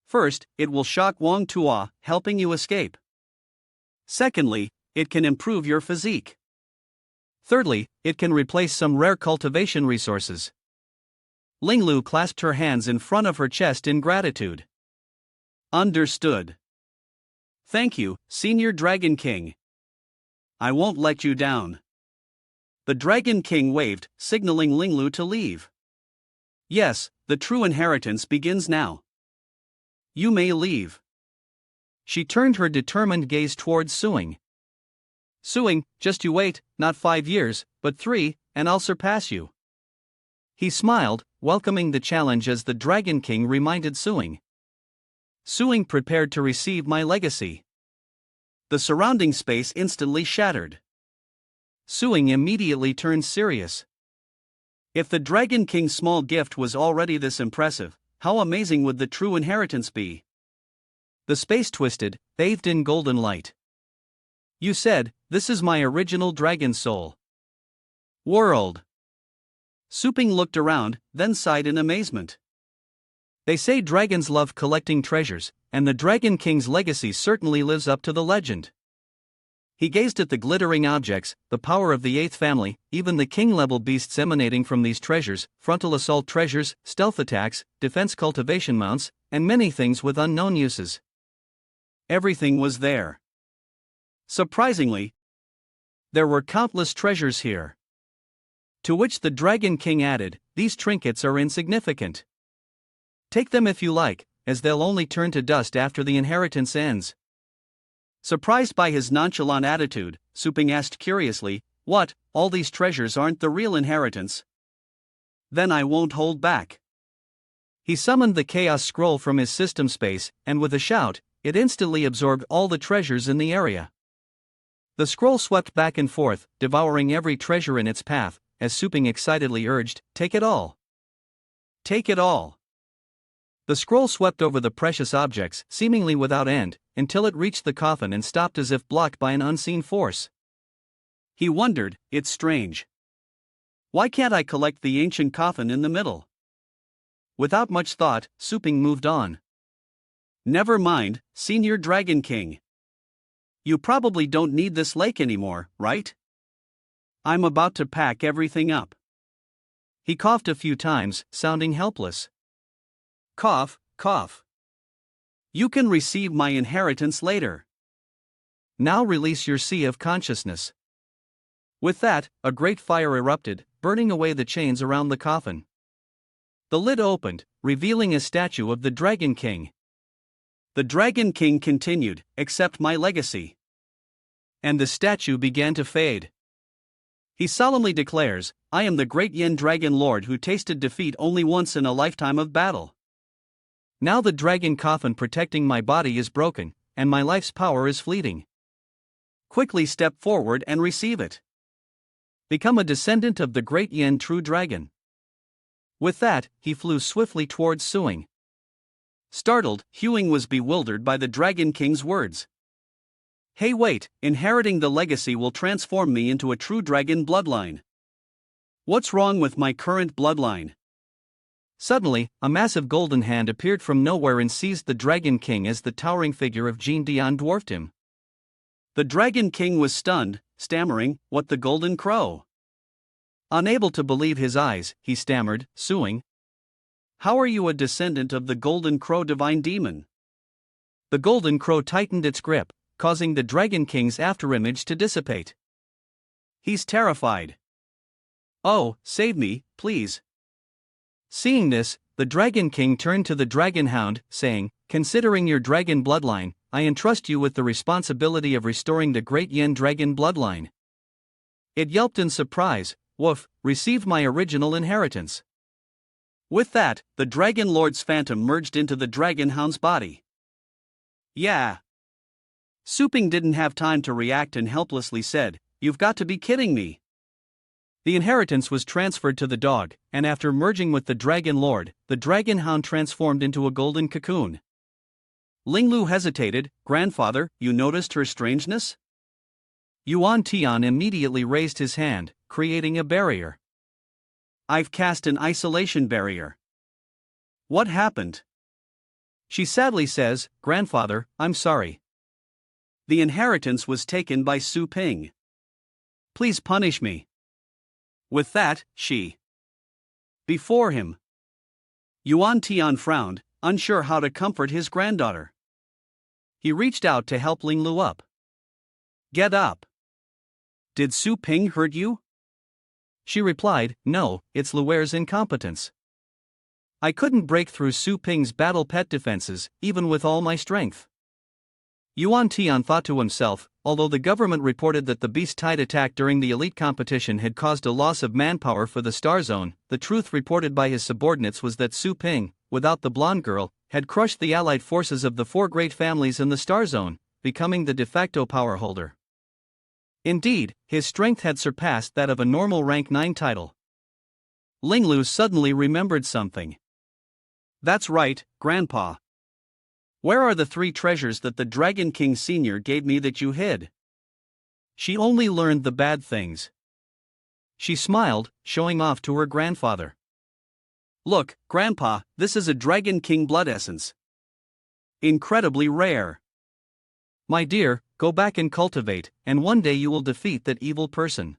Speaker 2: First, it will shock Wang Tua, helping you escape. Secondly, it can improve your physique. Thirdly, it can replace some rare cultivation resources. Linglu clasped her hands in front of her chest in gratitude. Understood. Thank you, Senior Dragon King. I won't let you down. The Dragon King waved, signaling Linglu to leave. Yes, the true inheritance begins now. You may leave. She turned her determined gaze towards Suing. Suing, just you wait, not 5 years, but 3, and I'll surpass you. He smiled, welcoming the challenge as the Dragon King reminded Suing. Suing prepared to receive my legacy. The surrounding space instantly shattered. Suing immediately turned serious. If the Dragon King's small gift was already this impressive, how amazing would the true inheritance be? The space twisted, bathed in golden light. You said, this is my original dragon soul. World. Suping looked around, then sighed in amazement. They say dragons love collecting treasures, and the Dragon King's legacy certainly lives up to the legend. He gazed at the glittering objects, the power of the 8th family, even the king-level beasts emanating from these treasures, frontal assault treasures, stealth attacks, defense cultivation mounts, and many things with unknown uses. Everything was there. Surprisingly, there were countless treasures here. To which the Dragon King added, these trinkets are insignificant. Take them if you like, as they'll only turn to dust after the inheritance ends. Surprised by his nonchalant attitude, Suping asked curiously, what, all these treasures aren't the real inheritance? Then I won't hold back. He summoned the Chaos Scroll from his system space, and with a shout, it instantly absorbed all the treasures in the area. The scroll swept back and forth, devouring every treasure in its path, as Suping excitedly urged, take it all. Take it all. The scroll swept over the precious objects, seemingly without end, until it reached the coffin and stopped as if blocked by an unseen force. He wondered, it's strange. Why can't I collect the ancient coffin in the middle? Without much thought, Suping moved on. Never mind, Senior Dragon King. You probably don't need this lake anymore, right? I'm about to pack everything up. He coughed a few times, sounding helpless. Cough, cough. You can receive my inheritance later. Now release your sea of consciousness. With that, a great fire erupted, burning away the chains around the coffin. The lid opened, revealing a statue of the Dragon King. The Dragon King continued, accept my legacy. And the statue began to fade. He solemnly declares, I am the great Yin Dragon Lord who tasted defeat only once in a lifetime of battle. Now the dragon coffin protecting my body is broken, and my life's power is fleeting. Quickly step forward and receive it. Become a descendant of the great Yin True Dragon. With that, he flew swiftly towards Suing. Startled, Huing was bewildered by the Dragon King's words. Hey wait, inheriting the legacy will transform me into a true dragon bloodline. What's wrong with my current bloodline? Suddenly, a massive golden hand appeared from nowhere and seized the Dragon King as the towering figure of Jean Dion dwarfed him. The Dragon King was stunned, stammering, what the Golden Crow? Unable to believe his eyes, he stammered, Suing. How are you a descendant of the Golden Crow divine demon? The Golden Crow tightened its grip, causing the Dragon King's afterimage to dissipate. He's terrified. Oh, save me, please. Seeing this, the Dragon King turned to the Dragon Hound, saying, considering your dragon bloodline,
Speaker 1: I entrust you with the responsibility of restoring the great Yin dragon bloodline. It yelped in surprise. Woof, receive my original inheritance.
Speaker 2: With that, the Dragon Lord's phantom merged into the Dragon Hound's body. Yeah. Su Ping didn't have time to react and helplessly said, "You've got to be kidding me."
Speaker 1: The inheritance was transferred to the dog, and after merging with the Dragon Lord, the Dragon Hound transformed into a golden cocoon.
Speaker 2: Linglu hesitated. "Grandfather, you noticed her strangeness?"
Speaker 1: Yuan Tian immediately raised his hand, creating a barrier.
Speaker 2: "I've cast an isolation barrier." "What happened?"
Speaker 1: She sadly says, "Grandfather, I'm sorry.
Speaker 2: The inheritance was taken by Su Ping. Please punish me." With that, she before him. Yuan Tian frowned, unsure how to comfort his granddaughter. He reached out to help Linglu up. "Get up. Did Su Ping hurt you?"
Speaker 1: She replied, "No, it's Luer's incompetence. I couldn't break through Su Ping's battle pet defenses, even with all my strength." Yuan Tian thought to himself, although the government reported that the beast-tide attack during the elite competition had caused a loss of manpower for the Star Zone, the truth reported by his subordinates was that Su Ping, without the blonde girl, had crushed the allied forces of the four great families in the Star Zone, becoming the de facto power holder. Indeed, his strength had surpassed that of a normal rank 9 title. Linglu suddenly remembered something.
Speaker 2: "That's right, Grandpa. Where are the 3 treasures that the Dragon King Sr. gave me that you hid?"
Speaker 1: She only learned the bad things. She smiled, showing off to her grandfather.
Speaker 2: "Look, Grandpa, this is a Dragon King blood essence. Incredibly rare.
Speaker 1: My dear, go back and cultivate, and one day you will defeat that evil person."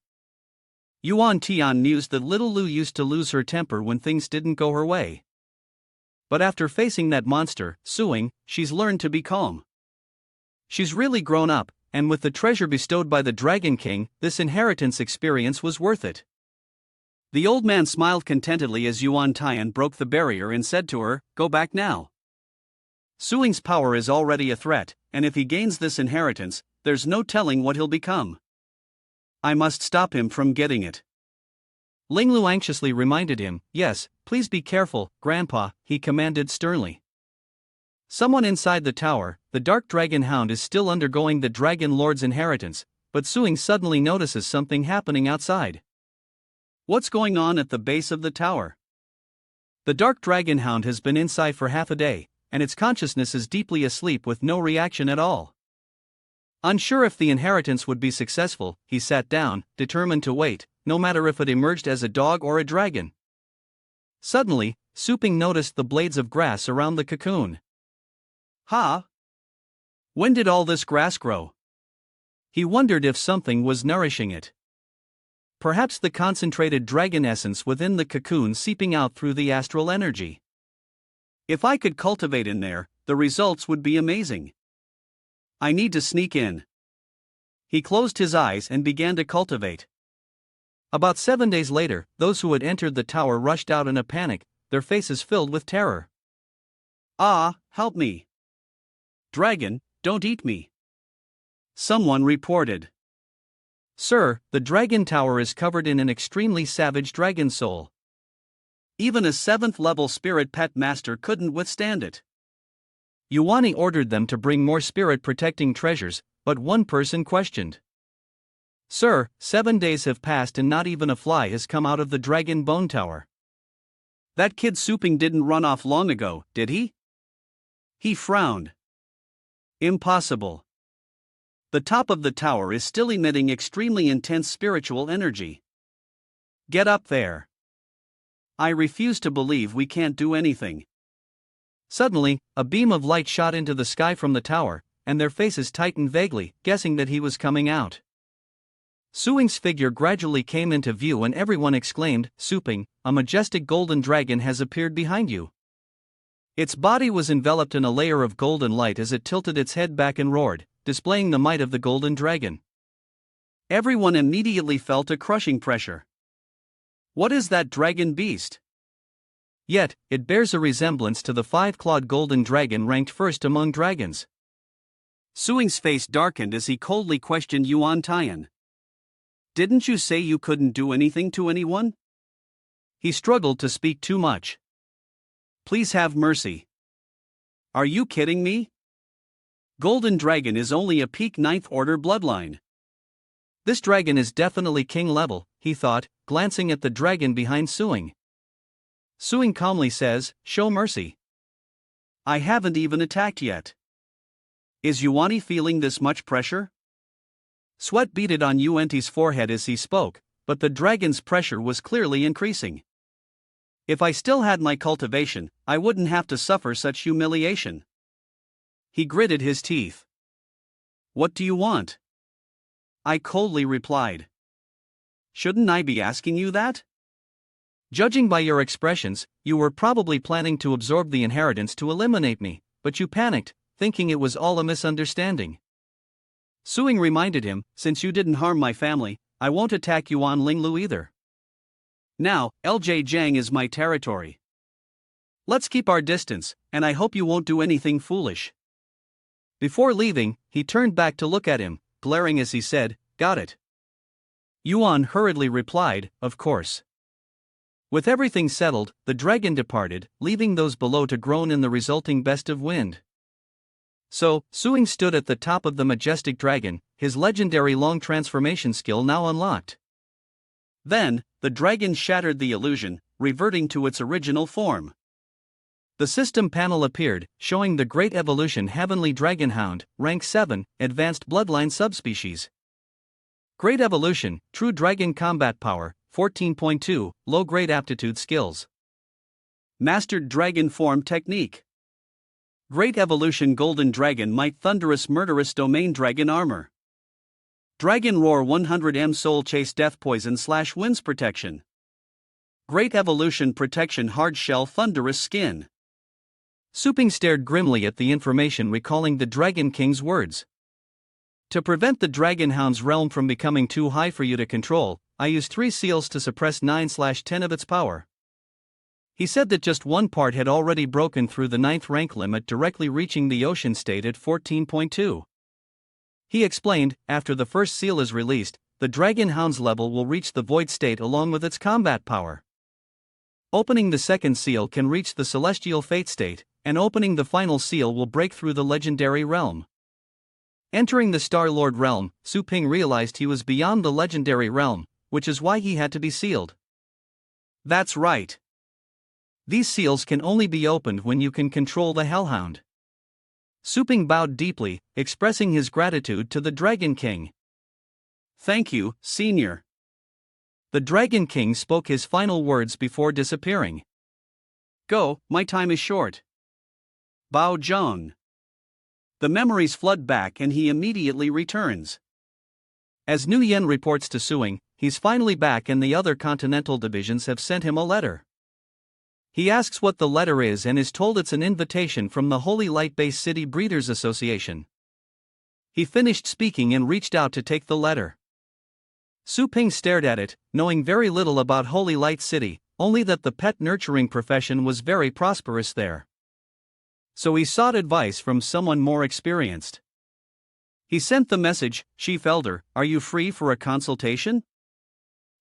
Speaker 1: Yuan Tian mused that little Lu used to lose her temper when things didn't go her way. But after facing that monster, suing, she's learned to be calm. She's really grown up, and with the treasure bestowed by the Dragon King, this inheritance experience was worth it.
Speaker 2: The old man smiled contentedly as Yuan Tian broke the barrier and said to her, "Go back now. Suing's power is already a threat, and if he gains this inheritance, there's no telling what he'll become. I must stop him from getting it."
Speaker 1: Linglu anxiously reminded him, "Yes, please be careful, Grandpa," he commanded sternly. Someone inside the tower, the Dark Dragon Hound is still undergoing the Dragon Lord's inheritance, but Suing suddenly notices something happening outside.
Speaker 2: What's going on at the base of the tower?
Speaker 1: The Dark Dragon Hound has been inside for half a day, and its consciousness is deeply asleep with no reaction at all. Unsure if the inheritance would be successful, he sat down, determined to wait, no matter if it emerged as a dog or a dragon. Suddenly, Su Ping noticed the blades of grass around the cocoon.
Speaker 2: "Ha! When did all this grass grow?"
Speaker 1: He wondered if something was nourishing it. Perhaps the concentrated dragon essence within the cocoon seeping out through the astral energy.
Speaker 2: "If I could cultivate in there, the results would be amazing. I need to sneak in." He closed his eyes and began to cultivate.
Speaker 1: About 7 days later, those who had entered the tower rushed out in a panic, their faces filled with terror.
Speaker 2: "Ah, help me. Dragon, don't eat me." Someone reported.
Speaker 1: "Sir, the dragon tower is covered in an extremely savage dragon soul.
Speaker 2: Even a 7th level spirit pet master couldn't withstand it."
Speaker 1: Yuani ordered them to bring more spirit protecting treasures, but one person questioned. "Sir, 7 days have passed and not even a fly has come out of the dragon bone tower."
Speaker 2: "That kid Su Ping didn't run off long ago, did he?" He frowned. "Impossible. The top of the tower is still emitting extremely intense spiritual energy. Get up there. I refuse to believe we can't do anything."
Speaker 1: Suddenly, a beam of light shot into the sky from the tower, and their faces tightened vaguely, guessing that he was coming out. Suing's figure gradually came into view and everyone exclaimed, "Su Ping, a majestic golden dragon has appeared behind you." Its body was enveloped in a layer of golden light as it tilted its head back and roared, displaying the might of the golden dragon.
Speaker 2: Everyone immediately felt a crushing pressure. What is that dragon beast?
Speaker 1: Yet, it bears a resemblance to the 5-clawed golden dragon ranked first among dragons.
Speaker 2: Suing's face darkened as he coldly questioned Yuan Tian. Didn't you say you couldn't do anything to anyone?
Speaker 1: He struggled to speak too much.
Speaker 2: Please have mercy. Are you kidding me? Golden Dragon is only a peak 9th order bloodline.
Speaker 1: This dragon is definitely king level, he thought, glancing at the dragon behind Suing. Suing calmly says, show mercy.
Speaker 2: I haven't even attacked yet. Is Yuani feeling this much pressure?
Speaker 1: Sweat beaded on Yuanti's forehead as he spoke, but the dragon's pressure was clearly increasing.
Speaker 2: If I still had my cultivation, I wouldn't have to suffer such humiliation. He gritted his teeth. What do you want? I coldly replied. Shouldn't I be asking you that?
Speaker 1: Judging by your expressions, you were probably planning to absorb the inheritance to eliminate me, but you panicked, thinking it was all a misunderstanding.
Speaker 2: Suing reminded him, since you didn't harm my family, I won't attack Yuan Linglu either. Now, LJ Jiang is my territory. Let's keep our distance, and I hope you won't do anything foolish.
Speaker 1: Before leaving, he turned back to look at him, glaring as he said, got it. Yuan hurriedly replied, of course. With everything settled, the dragon departed, leaving those below to groan in the resulting best of wind. So, Suing stood at the top of the majestic dragon, his legendary long transformation skill now unlocked.
Speaker 2: Then, the dragon shattered the illusion, reverting to its original form.
Speaker 1: The system panel appeared, showing the Great Evolution Heavenly Dragonhound, Rank 7, Advanced Bloodline Subspecies. Great Evolution, True Dragon Combat Power, 14.2, Low-Grade Aptitude Skills.
Speaker 2: Mastered Dragon Form Technique. Great Evolution Golden Dragon Might Thunderous Murderous Domain Dragon Armor. Dragon Roar 100M Soul Chase Death Poison / Winds Protection. Great Evolution Protection Hard Shell Thunderous Skin.
Speaker 1: Suping stared grimly at the information, recalling the Dragon King's words. To prevent the Dragon Hound's realm from becoming too high for you to control, I used 3 seals to suppress 9/10 of its power. He said that just one part had already broken through the 9th rank limit, directly reaching the ocean state at 14.2. He explained, after the first seal is released, the Dragon Hound's level will reach the void state along with its combat power. Opening the second seal can reach the celestial fate state, and opening the final seal will break through the legendary realm. Entering the Star-Lord realm, Su Ping realized he was beyond the legendary realm, which is why he had to be sealed.
Speaker 2: That's right.
Speaker 1: These seals can only be opened when you can control the Hellhound. Su Ping bowed deeply, expressing his gratitude to the Dragon King.
Speaker 2: Thank you, Senior.
Speaker 1: The Dragon King spoke his final words before disappearing.
Speaker 2: Go, my time is short. Bao Zheng. The memories flood back and he immediately returns.
Speaker 1: As Nu Yen reports to Suing, he's finally back and the other continental divisions have sent him a letter. He asks what the letter is and is told it's an invitation from the Holy Light-based City Breeders Association. He finished speaking and reached out to take the letter. Su Ping stared at it, knowing very little about Holy Light City, only that the pet nurturing profession was very prosperous there. So he sought advice from someone more experienced. He sent the message, Chief Elder, are you free for a consultation?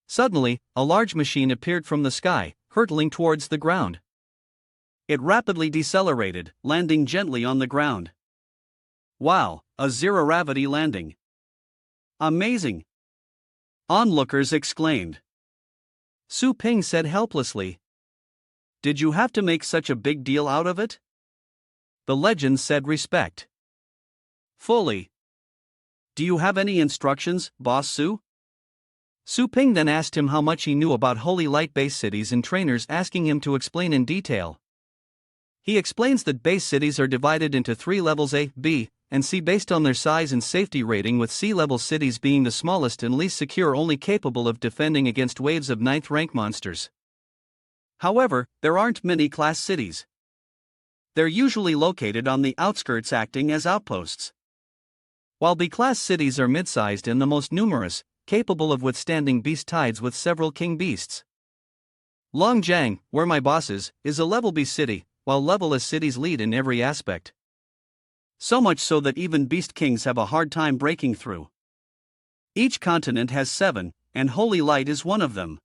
Speaker 1: Suddenly, a large machine appeared from the sky, hurtling towards the ground. It rapidly decelerated, landing gently on the ground.
Speaker 2: Wow, a zero-gravity landing. Amazing! Onlookers exclaimed.
Speaker 1: Su Ping said helplessly.
Speaker 2: Did you have to make such a big deal out of it?
Speaker 1: The legend said respect.
Speaker 2: Fully. Do you have any instructions, Boss Su?
Speaker 1: Su Ping then asked him how much he knew about Holy Light-based cities and trainers, asking him to explain in detail. He explains that base cities are divided into 3 levels A, B, and C based on their size and safety rating, with C-level cities being the smallest and least secure, only capable of defending against waves of 9th rank monsters.
Speaker 2: However, there aren't many class cities. They're usually located on the outskirts, acting as outposts.
Speaker 1: While B-class cities are mid-sized and the most numerous, capable of withstanding beast tides with several king beasts. Longjiang, where my boss is a level B city, while level S cities lead in every aspect.
Speaker 2: So much so that even beast kings have a hard time breaking through. Each continent has 7, and Holy Light is one of them.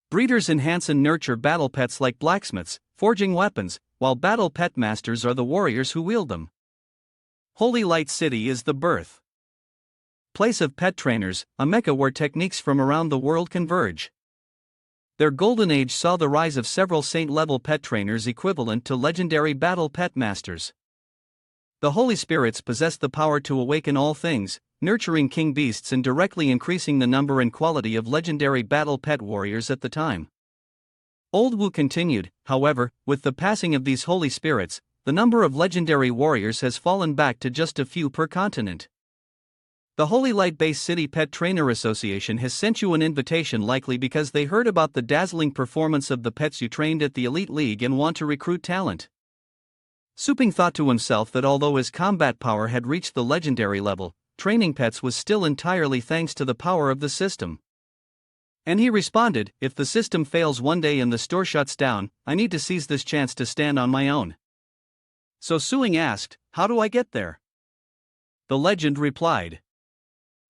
Speaker 1: Breeders enhance and nurture battle pets like blacksmiths, forging weapons, while battle pet masters are the warriors who wield them.
Speaker 2: Holy Light City is the birth
Speaker 1: place of pet trainers, a mecca where techniques from around the world converge. Their golden age saw the rise of several saint-level pet trainers equivalent to legendary battle pet masters. The Holy Spirits possess the power to awaken all things, nurturing king beasts and directly increasing the number and quality of legendary battle pet warriors at the time. Old Wu continued, however, with the passing of these Holy Spirits, the number of legendary warriors has fallen back to just a few per continent. The Holy Light Base City Pet Trainer Association has sent you an invitation likely because they heard about the dazzling performance of the pets you trained at the Elite League and want to recruit talent. Suping thought to himself that although his combat power had reached the legendary level, training pets was still entirely thanks to the power of the system. And he responded, if the system fails one day and the store shuts down, I need to seize this chance to stand on my own.
Speaker 2: So Suing asked, how do I get there?
Speaker 1: The legend replied,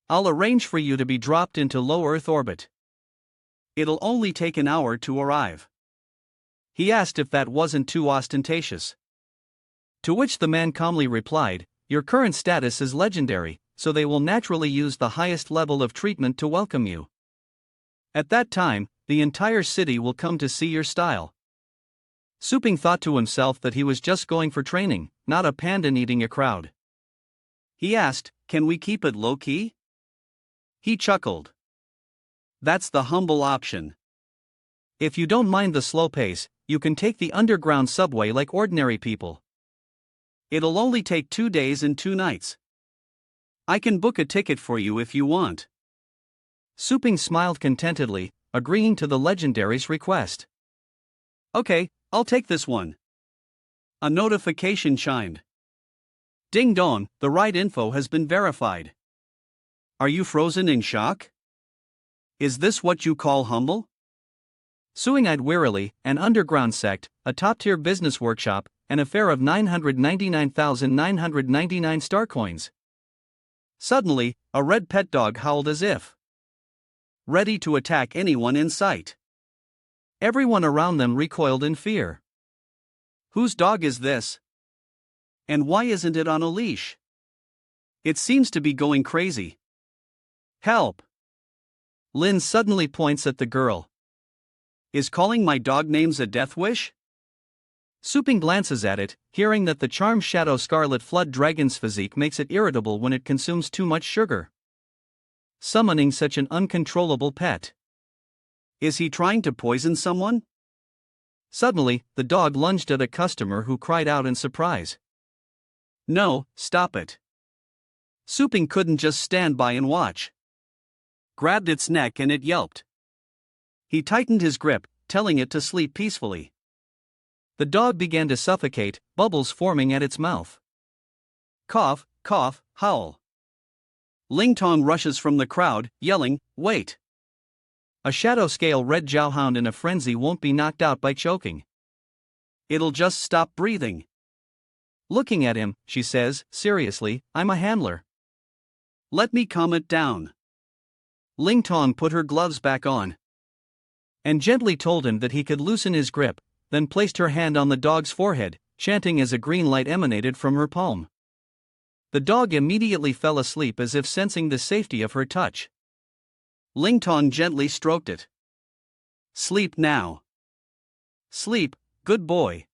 Speaker 1: I'll arrange for you to be dropped into low Earth orbit.
Speaker 2: It'll only take an hour to arrive.
Speaker 1: He asked if that wasn't too ostentatious. To which the man calmly replied, your current status is legendary, so they will naturally use the highest level of treatment to welcome you. At that time, the entire city will come to see your style. Suping thought to himself that he was just going for training, not a pandan eating a crowd.
Speaker 2: He asked, can we keep it low-key?
Speaker 1: He chuckled.
Speaker 2: That's the humble option.
Speaker 1: If you don't mind the slow pace, you can take the underground subway like ordinary people.
Speaker 2: It'll only take 2 days and 2 nights. I can book a ticket for you if you want.
Speaker 1: Suping smiled contentedly, agreeing to the legendary's request.
Speaker 2: Okay, I'll take this one. A notification chimed. Ding dong, the right info has been verified. Are you frozen in shock? Is this what you call humble?
Speaker 1: Suing eyed wearily, an underground sect, a top-tier business workshop, an affair of 999,999 star coins.
Speaker 2: Suddenly, a red pet dog howled as if ready to attack anyone in sight.
Speaker 1: Everyone around them recoiled in fear.
Speaker 2: Whose dog is this? And why isn't it on a leash? It seems to be going crazy. Help!
Speaker 1: Lin suddenly points at the girl.
Speaker 2: Is calling my dog names a death wish?
Speaker 1: Suping glances at it, hearing that the charmed Shadow Scarlet Flood Dragon's physique makes it irritable when it consumes too much sugar. Summoning such an uncontrollable pet.
Speaker 2: Is he trying to poison someone?
Speaker 1: Suddenly, the dog lunged at a customer who cried out in surprise.
Speaker 2: No, stop it. Suping couldn't just stand by and watch. Grabbed its neck and it yelped. He tightened his grip, telling it to sleep peacefully.
Speaker 1: The dog began to suffocate, bubbles forming at its mouth.
Speaker 2: Cough, cough, howl. Ling Tong rushes from the crowd, yelling, wait.
Speaker 1: A shadow scale red Zhaohound in a frenzy won't be knocked out by choking.
Speaker 2: It'll just stop breathing.
Speaker 1: Looking at him, she says, seriously, I'm a handler.
Speaker 2: Let me calm it down.
Speaker 1: Ling Tong put her gloves back on and gently told him that he could loosen his grip, then placed her hand on the dog's forehead, chanting as a green light emanated from her palm. The dog immediately fell asleep as if sensing the safety of her touch.
Speaker 2: Ling Tong gently stroked it. Sleep now. Sleep, good boy.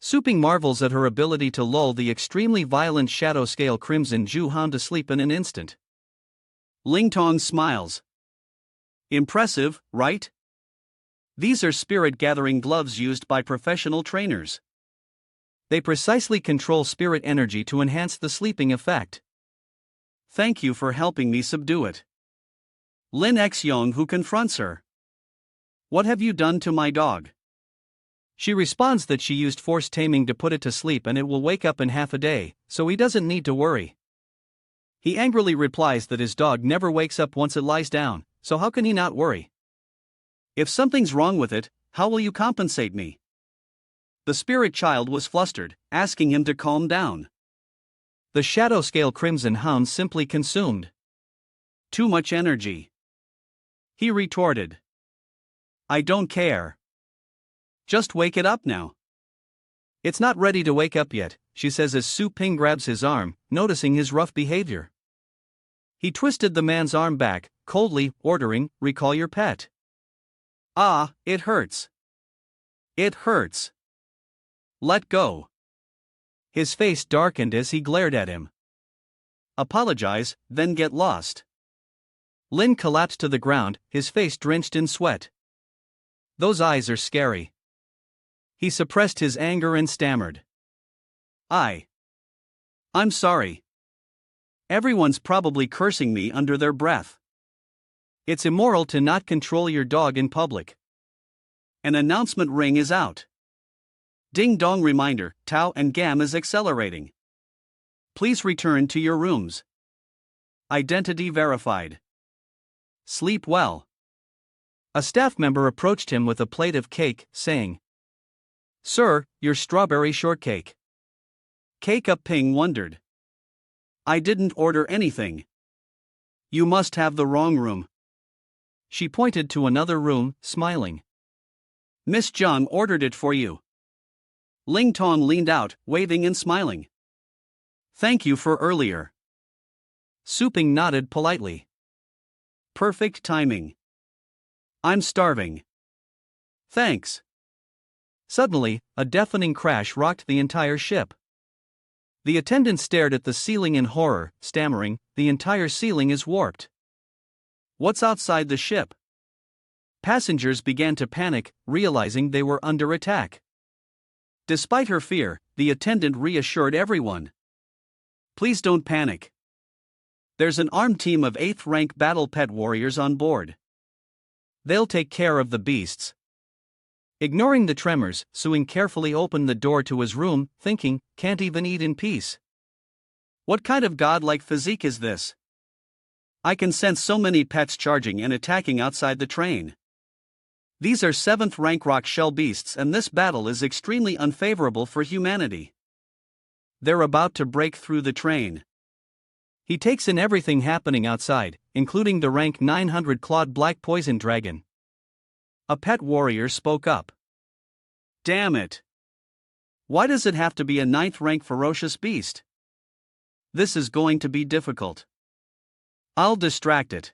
Speaker 1: Suping marvels at her ability to lull the extremely violent shadow scale Crimson Zhaohound to sleep in an instant.
Speaker 2: Ling Tong smiles. Impressive, right? These are spirit-gathering gloves used by professional trainers.
Speaker 1: They precisely control spirit energy to enhance the sleeping effect.
Speaker 2: Thank you for helping me subdue it. Lin Xiong who confronts her. What have you done to my dog?
Speaker 1: She responds that she used force taming to put it to sleep and it will wake up in half a day, so he doesn't need to worry. He angrily replies that his dog never wakes up once it lies down, so how can he not worry?
Speaker 2: If something's wrong with it, how will you compensate me? The spirit child was flustered, asking him to calm down.
Speaker 1: The shadow scale crimson hound simply consumed.
Speaker 2: Too much energy. He retorted. I don't care. Just wake it up now.
Speaker 1: It's not ready to wake up yet, she says as Su Ping grabs his arm, noticing his rough behavior. He twisted the man's arm back, coldly, ordering, recall your pet.
Speaker 2: Ah, it hurts. It hurts. Let go.
Speaker 1: His face darkened as he glared at him.
Speaker 2: Apologize, then get lost.
Speaker 1: Lin collapsed to the ground, his face drenched in sweat. Those eyes are scary. He suppressed his anger and stammered.
Speaker 2: I'm sorry. Everyone's probably cursing me under their breath.
Speaker 1: It's immoral to not control your dog in public.
Speaker 2: An announcement ring is out. Ding dong reminder, Tao and Gam is accelerating. Please return to your rooms. Identity verified. Sleep well.
Speaker 1: A staff member approached him with a plate of cake, saying, Sir, your strawberry shortcake.
Speaker 2: Cake Up Ping wondered. I didn't order anything. You must have the wrong room.
Speaker 1: She pointed to another room, smiling.
Speaker 2: Miss Zhang ordered it for you. Ling Tong leaned out, waving and smiling. Thank you for earlier.
Speaker 1: Su Ping nodded politely.
Speaker 2: Perfect timing. I'm starving. Thanks.
Speaker 1: Suddenly, a deafening crash rocked the entire ship. The attendant stared at the ceiling in horror, stammering, the entire ceiling is warped.
Speaker 2: What's outside the ship?
Speaker 1: Passengers began to panic, realizing they were under attack.
Speaker 2: Despite her fear, the attendant reassured everyone. Please don't panic. There's an armed team of 8th rank battle pet warriors on board.
Speaker 1: They'll take care of the beasts. Ignoring the tremors, Suing carefully opened the door to his room, thinking, can't even eat in peace.
Speaker 2: What kind of godlike physique is this? I can sense so many pets charging and attacking outside the train. These are 7th rank rock shell beasts and this battle is extremely unfavorable for humanity. They're about to break through the train.
Speaker 1: He takes in everything happening outside, including the rank 900 clawed black poison dragon.
Speaker 2: A pet warrior spoke up. Damn it. Why does it have to be a 9th rank ferocious beast? This is going to be difficult. I'll distract it.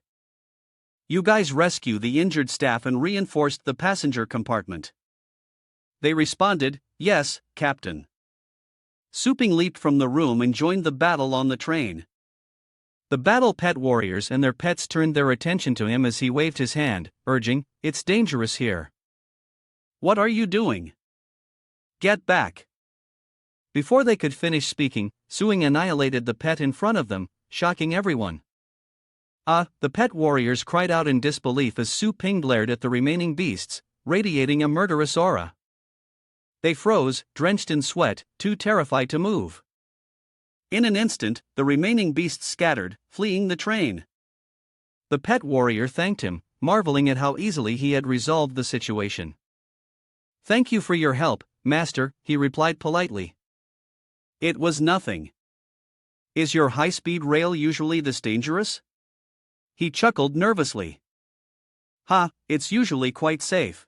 Speaker 2: You guys rescue the injured staff and reinforced the passenger compartment. They responded, yes, Captain. Su Ping leaped from the room and joined the battle on the train.
Speaker 1: The battle pet warriors and their pets turned their attention to him as he waved his hand, urging, it's dangerous here.
Speaker 2: What are you doing? Get back.
Speaker 1: Before they could finish speaking, Suing annihilated the pet in front of them, shocking everyone. The pet warriors cried out in disbelief as Su Ping glared at the remaining beasts, radiating a murderous aura. They froze, drenched in sweat, too terrified to move.
Speaker 2: In an instant, the remaining beasts scattered, fleeing the train.
Speaker 1: The pet warrior thanked him, marveling at how easily he had resolved the situation. Thank you for your help, Master, he replied politely.
Speaker 2: It was nothing. Is your high-speed rail usually this dangerous? He chuckled nervously. It's usually quite safe.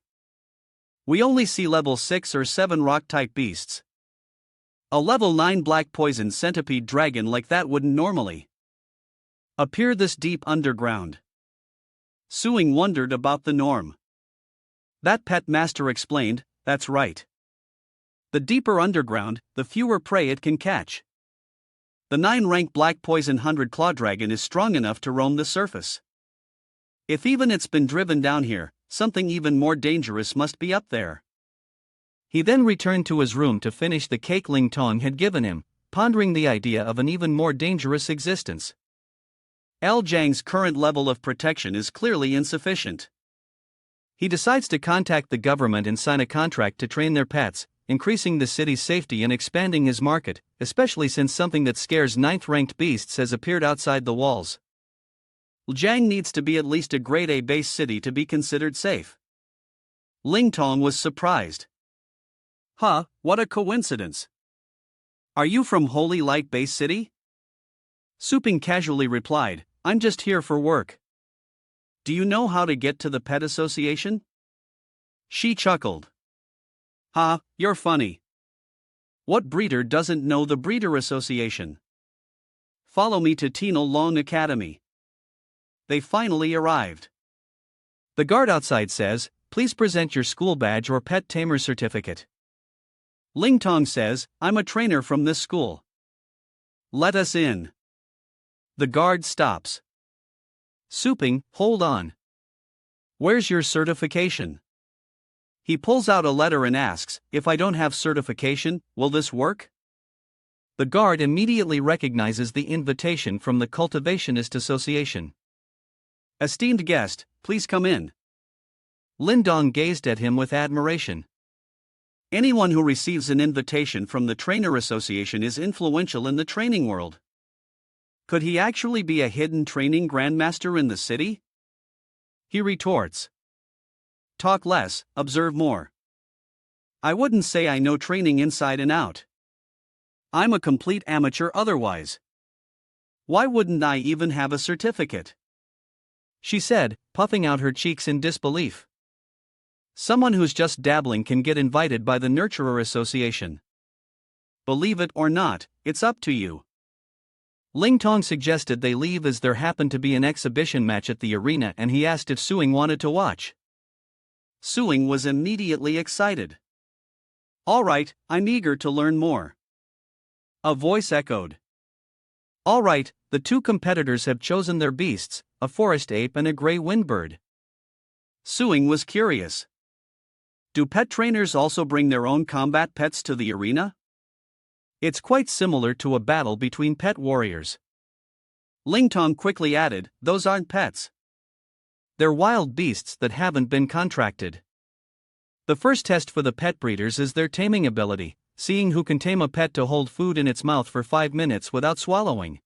Speaker 2: We only see level 6 or 7 rock-type beasts. A level 9 black poison centipede dragon like that wouldn't normally appear this deep underground. Suing wondered about the norm. That pet master explained, that's right. The deeper underground, the fewer prey it can catch. The 9-rank black poison 100 claw dragon is strong enough to roam the surface. If even it's been driven down here, something even more dangerous must be up there.
Speaker 1: He then returned to his room to finish the cake Ling Tong had given him, pondering the idea of an even more dangerous existence.
Speaker 2: L. Zhang's current level of protection is clearly insufficient.
Speaker 1: He decides to contact the government and sign a contract to train their pets, increasing the city's safety and expanding his market, especially since something that scares 9th-ranked beasts has appeared outside the walls.
Speaker 2: Zhang needs to be at least a grade A base city to be considered safe. Ling Tong was surprised. What a coincidence. Are you from Holy Light Base City? Suping casually replied, I'm just here for work. Do you know how to get to the pet association? She chuckled. Ha, you're funny. What breeder doesn't know the breeder association? Follow me to Teenal Long Academy. They finally arrived.
Speaker 1: The guard outside says, please present your school badge or pet tamer certificate.
Speaker 2: Ling Tong says, I'm a trainer from this school. Let us in. The guard stops.
Speaker 1: Suping, hold on.
Speaker 2: Where's your certification? He pulls out a letter and asks, if I don't have certification, will this work?
Speaker 1: The guard immediately recognizes the invitation from the Cultivationist Association.
Speaker 2: Esteemed guest, please come in.
Speaker 1: Lindong gazed at him with admiration.
Speaker 2: Anyone who receives an invitation from the Trainer Association is influential in the training world. Could he actually be a hidden training grandmaster in the city? He retorts. Talk less, observe more. I wouldn't say I know training inside and out. I'm a complete amateur otherwise. Why wouldn't I even have a certificate?
Speaker 1: She said, puffing out her cheeks in disbelief. Someone who's just dabbling can get invited by the Nurturer Association.
Speaker 2: Believe it or not, it's up to you.
Speaker 1: Ling Tong suggested they leave as there happened to be an exhibition match at the arena and he asked if Suing wanted to watch.
Speaker 2: Suing was immediately excited. All right, I'm eager to learn more. A voice echoed.
Speaker 1: All right, the two competitors have chosen their beasts, a forest ape and a gray windbird.
Speaker 2: Suing was curious. Do pet trainers also bring their own combat pets to the arena?
Speaker 1: It's quite similar to a battle between pet warriors.
Speaker 2: Ling Tong quickly added, those aren't pets.
Speaker 1: They're wild beasts that haven't been contracted. The first test for the pet breeders is their taming ability, seeing who can tame a pet to hold food in its mouth for 5 minutes without swallowing.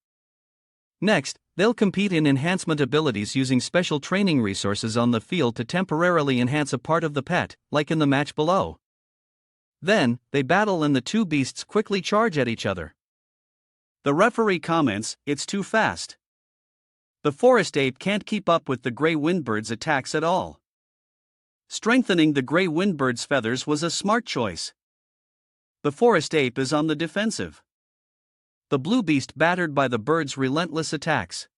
Speaker 1: Next, they'll compete in enhancement abilities using special training resources on the field to temporarily enhance a part of the pet, like in the match below. Then, they battle and the two beasts quickly charge at each other.
Speaker 2: The referee comments, it's too fast. The forest ape can't keep up with the gray windbird's attacks at all. Strengthening the gray windbird's feathers was a smart choice. The forest ape is on the defensive. The blue beast battered by the bird's relentless attacks.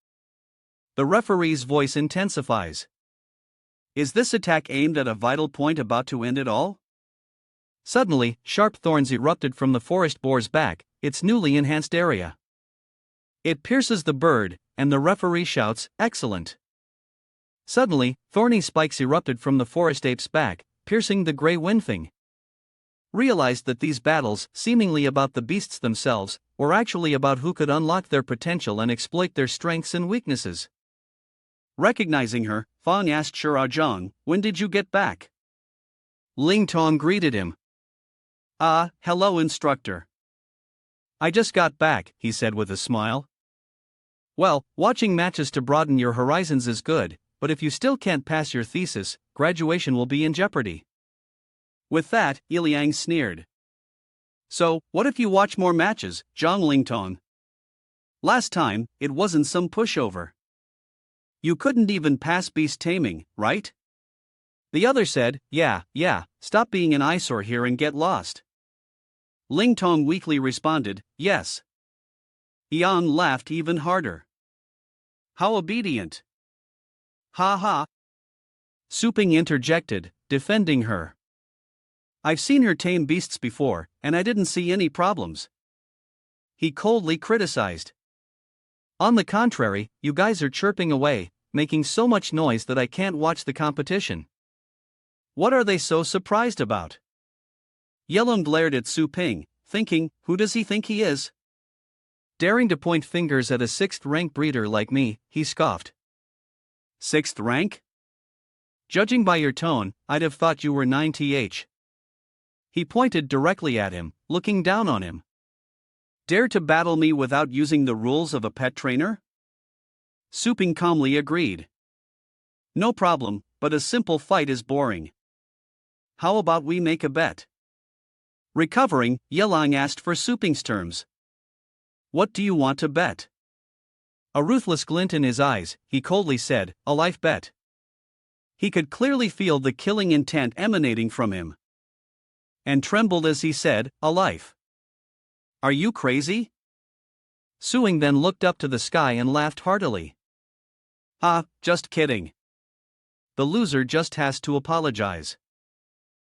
Speaker 2: The referee's voice intensifies. Is this attack aimed at a vital point about to end it all?
Speaker 1: Suddenly, sharp thorns erupted from the forest boar's back, its newly enhanced area. It pierces the bird, and the referee shouts, excellent. Suddenly, thorny spikes erupted from the forest ape's back, piercing the gray windfing. Realized that these battles, seemingly about the beasts themselves, were actually about who could unlock their potential and exploit their strengths and weaknesses. Recognizing her, Fang asked Shirajong, when did you get back?
Speaker 2: Ling Tong greeted him. Hello instructor.
Speaker 1: I just got back, he said with a smile. Well, watching matches to broaden your horizons is good, but if you still can't pass your thesis, graduation will be in jeopardy.
Speaker 2: With that, Iliang sneered. So, what if you watch more matches, Zhang Lingtong? Last time, it wasn't some pushover. You couldn't even pass beast taming, right?
Speaker 1: The other said, yeah, stop being an eyesore here and get lost.
Speaker 2: Ling Tong weakly responded, yes. Yan laughed even harder. How obedient. Ha ha.
Speaker 1: Suping interjected, defending her.
Speaker 2: I've seen her tame beasts before, and I didn't see any problems. He coldly criticized.
Speaker 1: On the contrary, you guys are chirping away, making so much noise that I can't watch the competition.
Speaker 2: What are they so surprised about? Yellow glared at Su Ping, thinking, who does he think he is?
Speaker 1: Daring to point fingers at a 6th-rank breeder like me, he scoffed.
Speaker 2: 6th rank?
Speaker 1: Judging by your tone, I'd have thought you were 9th. He pointed directly at him, looking down on him.
Speaker 2: Dare to battle me without using the rules of a pet trainer? Su Ping calmly agreed. No problem, but a simple fight is boring. How about we make a bet? Recovering, Yelang asked for Su Ping's terms. What do you want to bet?
Speaker 1: A ruthless glint in his eyes, he coldly said, "A life bet."
Speaker 2: He could clearly feel the killing intent emanating from him, and trembled as he said, "A life? Are you crazy?"
Speaker 1: Suing then looked up to the sky and laughed heartily.
Speaker 2: Just kidding.
Speaker 1: The loser just has to apologize.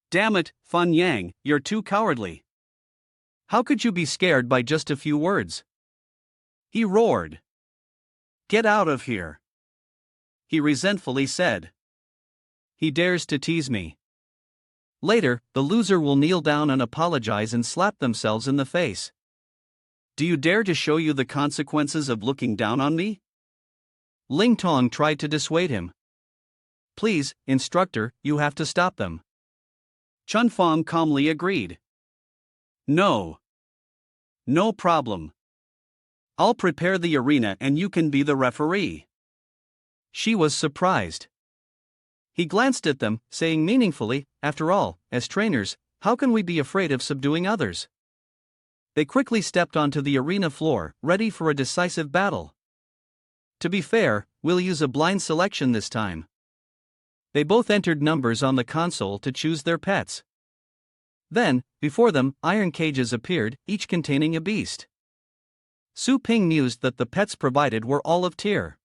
Speaker 2: Damn it, Fan Yang, you're too cowardly.
Speaker 1: How could you be scared by just a few words?
Speaker 2: He roared. Get out of here. He resentfully said.
Speaker 1: He dares to tease me. Later, the loser will kneel down and apologize and slap themselves in the face.
Speaker 2: Do you dare to show you the consequences of looking down on me?
Speaker 1: Ling Tong tried to dissuade him. Please, instructor, you have to stop them.
Speaker 2: Chun Fong calmly agreed. No problem. I'll prepare the arena and you can be the referee.
Speaker 1: She was surprised. He glanced at them, saying meaningfully, after all, as trainers, how can we be afraid of subduing others? They quickly stepped onto the arena floor, ready for a decisive battle. To be fair, we'll use a blind selection this time. They both entered numbers on the console to choose their pets. Then, before them, iron cages appeared, each containing a beast. Su Ping mused that the pets provided were all of tier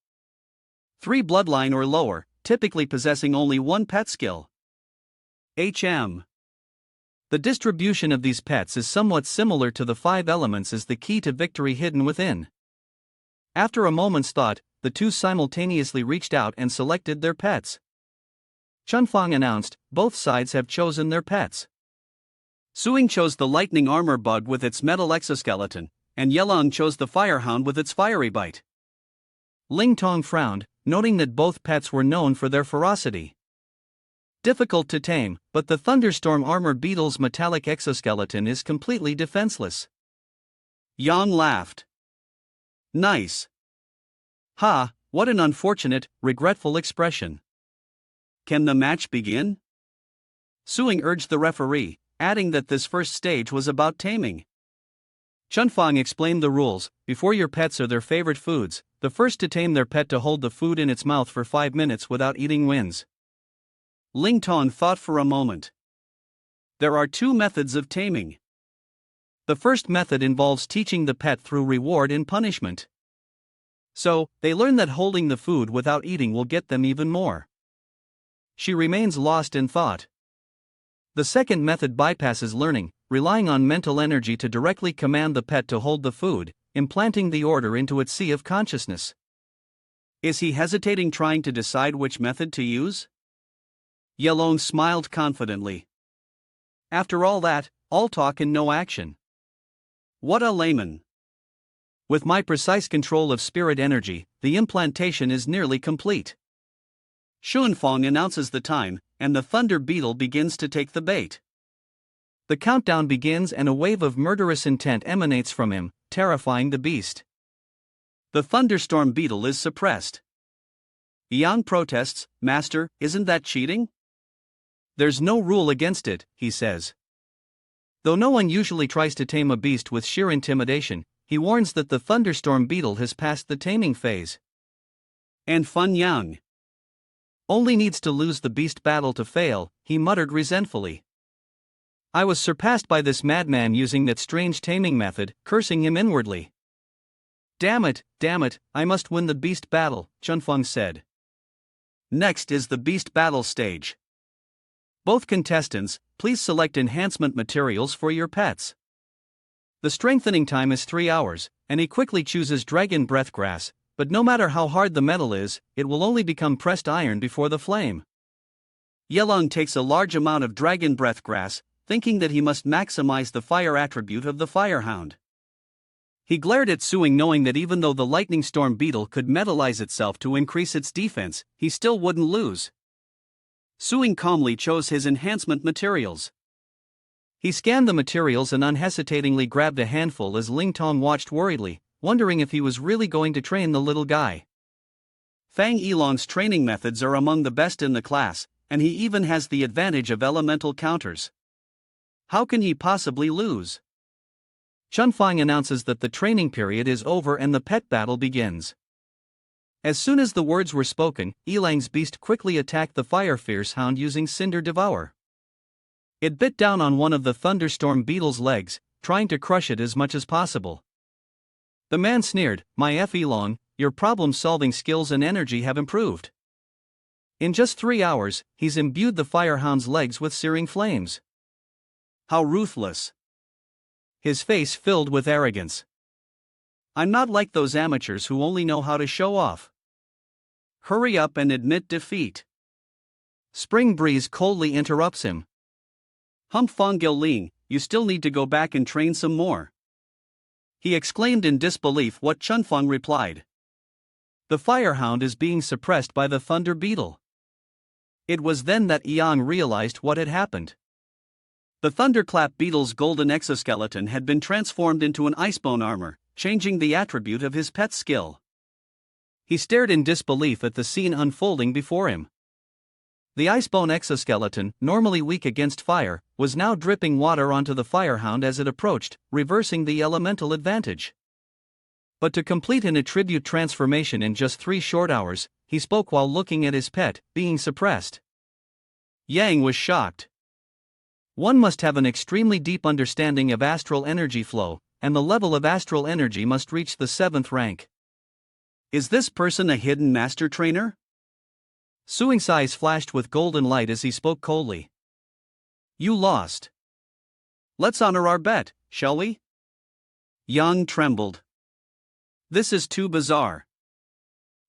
Speaker 1: 3 bloodline or lower, typically possessing only one pet skill. The distribution of these pets is somewhat similar to the 5 elements as the key to victory hidden within. After a moment's thought, the two simultaneously reached out and selected their pets. Chun Fong announced, both sides have chosen their pets.
Speaker 2: Suing chose the lightning armor bug with its metal exoskeleton, and Yelong chose the firehound with its fiery bite.
Speaker 1: Ling Tong frowned, noting that both pets were known for their ferocity. Difficult to tame, but the thunderstorm armor beetle's metallic exoskeleton is completely defenseless.
Speaker 2: Yang laughed. Nice.
Speaker 1: What an unfortunate, regretful expression.
Speaker 2: Can the match begin?
Speaker 1: Suing urged the referee, adding that this first stage was about taming. Chun Fong explained the rules. Before your pets or their favorite foods, the first to tame their pet to hold the food in its mouth for 5 minutes without eating wins.
Speaker 2: Ling Tong thought for a moment. There are 2 methods of taming.
Speaker 1: The first method involves teaching the pet through reward and punishment. So, they learn that holding the food without eating will get them even more. She remains lost in thought. The second method bypasses learning, relying on mental energy to directly command the pet to hold the food, implanting the order into its sea of consciousness.
Speaker 2: Is he hesitating, trying to decide which method to use? Yelong smiled confidently.
Speaker 1: After all that, all talk and no action.
Speaker 2: What a layman.
Speaker 1: With my precise control of spirit energy, the implantation is nearly complete.
Speaker 2: Shunfong announces the time, and the thunder beetle begins to take the bait.
Speaker 1: The countdown begins and a wave of murderous intent emanates from him, terrifying the beast.
Speaker 2: The thunderstorm beetle is suppressed. Yang protests, "Master, isn't that cheating?"
Speaker 1: There's no rule against it, he says. Though no one usually tries to tame a beast with sheer intimidation, he warns that the thunderstorm beetle has passed the taming phase.
Speaker 2: And Fan Yang
Speaker 1: only needs to lose the beast battle to fail, he muttered resentfully. I was surpassed by this madman using that strange taming method, cursing him inwardly. Damn it, I must win the beast battle, Chunfeng said.
Speaker 2: Next is the beast battle stage.
Speaker 1: Both contestants, please select enhancement materials for your pets. The strengthening time is 3 hours, and he quickly chooses dragon breath grass, but no matter how hard the metal is, it will only become pressed iron before the flame.
Speaker 2: Yelong takes a large amount of dragon breath grass, thinking that he must maximize the fire attribute of the firehound. He glared at Suing, knowing that even though the lightning storm beetle could metallize itself to increase its defense, he still wouldn't lose. Suing calmly chose his enhancement materials.
Speaker 1: He scanned the materials and unhesitatingly grabbed a handful as Ling Tong watched worriedly, wondering if he was really going to train the little guy.
Speaker 2: Fang Yilong's training methods are among the best in the class, and he even has the advantage of elemental counters. How can he possibly lose?
Speaker 1: Chunfeng announces that the training period is over and the pet battle begins. As soon as the words were spoken, Elang's beast quickly attacked the fire fierce hound using Cinder Devour. It bit down on one of the thunderstorm beetle's legs, trying to crush it as much as possible. The man sneered, "My F. Elang, your problem-solving skills and energy have improved. In just 3 hours, he's imbued the firehound's legs with searing flames.
Speaker 2: How ruthless."
Speaker 1: His face filled with arrogance.
Speaker 2: "I'm not like those amateurs who only know how to show off. Hurry up and admit defeat."
Speaker 1: Spring Breeze coldly interrupts him.
Speaker 2: "Humpfongil Ling, you still need to go back and train some more," he exclaimed in disbelief. What Chunfeng replied.
Speaker 1: "The firehound is being suppressed by the thunder beetle." It was then that Yang realized what had happened.
Speaker 2: The thunderclap beetle's golden exoskeleton had been transformed into an icebone armor, changing the attribute of his pet's skill.
Speaker 1: He stared in disbelief at the scene unfolding before him. The icebone exoskeleton, normally weak against fire, was now dripping water onto the firehound as it approached, reversing the elemental advantage. But to complete an attribute transformation in just 3 short hours, he spoke while looking at his pet, being suppressed.
Speaker 2: Yang was shocked.
Speaker 1: One must have an extremely deep understanding of astral energy flow, and the level of astral energy must reach the 7th rank.
Speaker 2: Is this person a hidden master trainer?
Speaker 1: Suing's eyes flashed with golden light as he spoke coldly.
Speaker 2: You lost. Let's honor our bet, shall we? Yang trembled. This is too bizarre.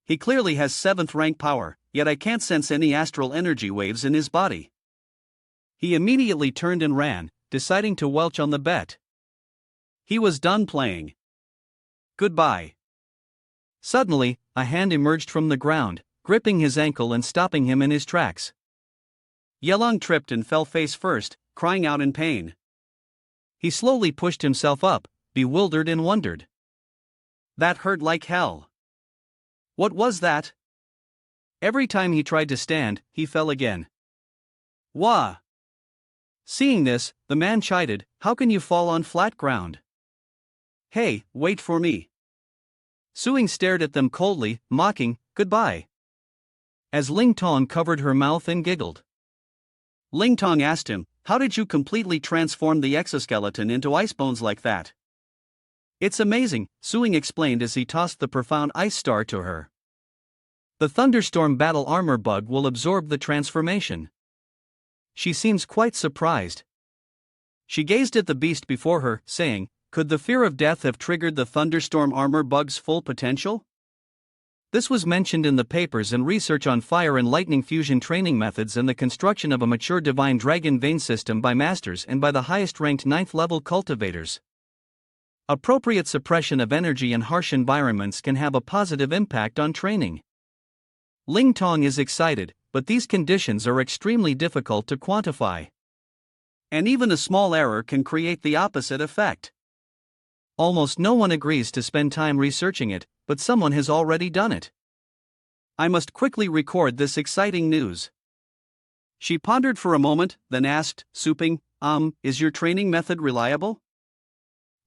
Speaker 2: He clearly has 7th rank power, yet I can't sense any astral energy waves in his body.
Speaker 1: He immediately turned and ran, deciding to welch on the bet.
Speaker 2: He was done playing. Goodbye.
Speaker 1: Suddenly, a hand emerged from the ground, gripping his ankle and stopping him in his tracks.
Speaker 2: Yelang tripped and fell face first, crying out in pain.
Speaker 1: He slowly pushed himself up, bewildered and wondered.
Speaker 2: That hurt like hell. What was that?
Speaker 1: Every time he tried to stand, he fell again.
Speaker 2: Wah!
Speaker 1: Seeing this, the man chided, "How can you fall on flat ground?"
Speaker 2: Hey, wait for me.
Speaker 1: Suing stared at them coldly, mocking, "Goodbye." As Ling Tong covered her mouth and giggled.
Speaker 2: Ling Tong asked him, "How did you completely transform the exoskeleton into ice bones like that?"
Speaker 1: "It's amazing," Suing explained as he tossed the profound ice star to her. "The thunderstorm battle armor bug will absorb the transformation." She seems quite surprised. She gazed at the beast before her, saying, "Could the fear of death have triggered the thunderstorm armor bug's full potential?" This was mentioned in the papers and research on fire and lightning fusion training methods and the construction of a mature divine dragon vein system by masters and by the highest-ranked 9th-level cultivators. Appropriate suppression of energy in harsh environments can have a positive impact on training. Ling Tong is excited, but these conditions are extremely difficult to quantify.
Speaker 2: And even a small error can create the opposite effect.
Speaker 1: Almost no one agrees to spend time researching it, but someone has already done it.
Speaker 2: I must quickly record this exciting news. She pondered for a moment, then asked, "Suping, is your training method reliable?"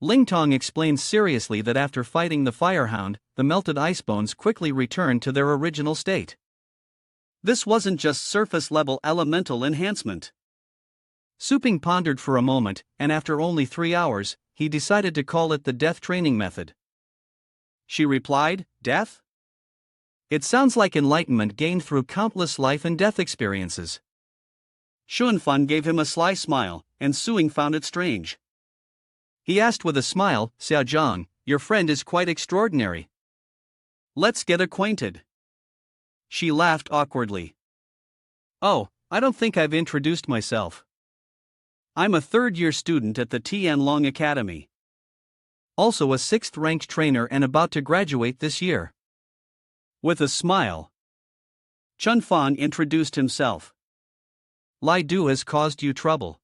Speaker 1: Ling Tong explained seriously that after fighting the firehound, the melted ice bones quickly returned to their original state.
Speaker 2: This wasn't just surface-level elemental enhancement.
Speaker 1: Suping pondered for a moment, and after only 3 hours, he decided to call it the death training method.
Speaker 2: She replied, "Death?
Speaker 1: It sounds like enlightenment gained through countless life and death experiences."
Speaker 2: Shunfan gave him a sly smile, and Suing found it strange.
Speaker 1: He asked with a smile, "Xiaozhang, your friend is quite extraordinary.
Speaker 2: Let's get acquainted." She laughed awkwardly.
Speaker 1: "Oh, I don't think I've introduced myself.
Speaker 2: I'm a 3rd-year student at the Tianlong Academy.
Speaker 1: Also a 6th-ranked trainer and about to graduate this year."
Speaker 2: With a smile, Chunfan introduced himself.
Speaker 1: "Lai Du has caused you trouble.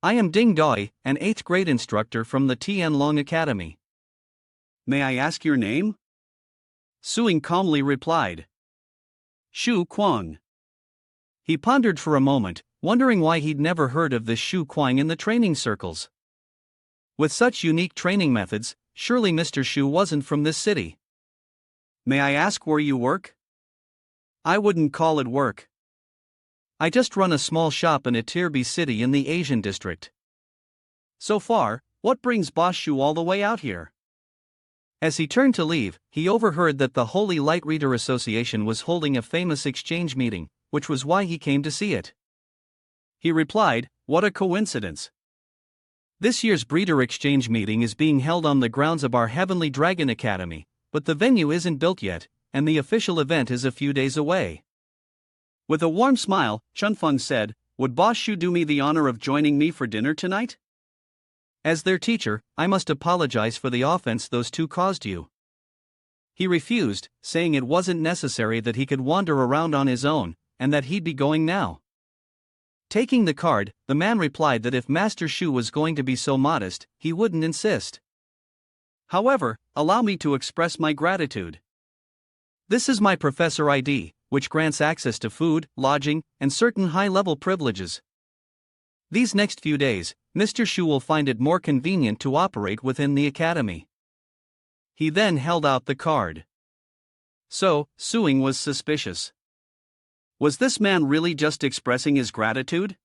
Speaker 1: I am Ding Doi, an 8th-grade instructor from the Tianlong Academy."
Speaker 2: "May I ask your name?" Suing calmly replied. "Shu Kuang."
Speaker 1: He pondered for a moment, wondering why he'd never heard of this Shu Kuang in the training circles. With such unique training methods, surely Mr. Shu wasn't from this city.
Speaker 2: May I ask where you work? I wouldn't call it work.
Speaker 1: I just run a small shop in a Tier B city in the Asian district.
Speaker 2: So far, what brings Boss Shu all the way out here?
Speaker 1: As he turned to leave, he overheard that the Holy Light Reader Association was holding a famous exchange meeting, which was why he came to see it.
Speaker 2: He replied, "What a coincidence.
Speaker 1: This year's Breeder Exchange meeting is being held on the grounds of our Heavenly Dragon Academy, but the venue isn't built yet, and the official event is a few days away."
Speaker 2: With a warm smile, Chunfeng said, "Would Boss Shu do me the honor of joining me for dinner tonight?"
Speaker 1: As their teacher, I must apologize for the offense those two caused you. He refused, saying it wasn't necessary, that he could wander around on his own, and that he'd be going now. Taking the card, the man replied that if Master Shu was going to be so modest, he wouldn't insist.
Speaker 2: "However, allow me to express my gratitude.
Speaker 1: This is my Professor ID, which grants access to food, lodging, and certain high-level privileges. These next few days, Mr. Shu will find it more convenient to operate within the academy." He then held out the card.
Speaker 2: So, Suing was suspicious. Was this man really just expressing his gratitude?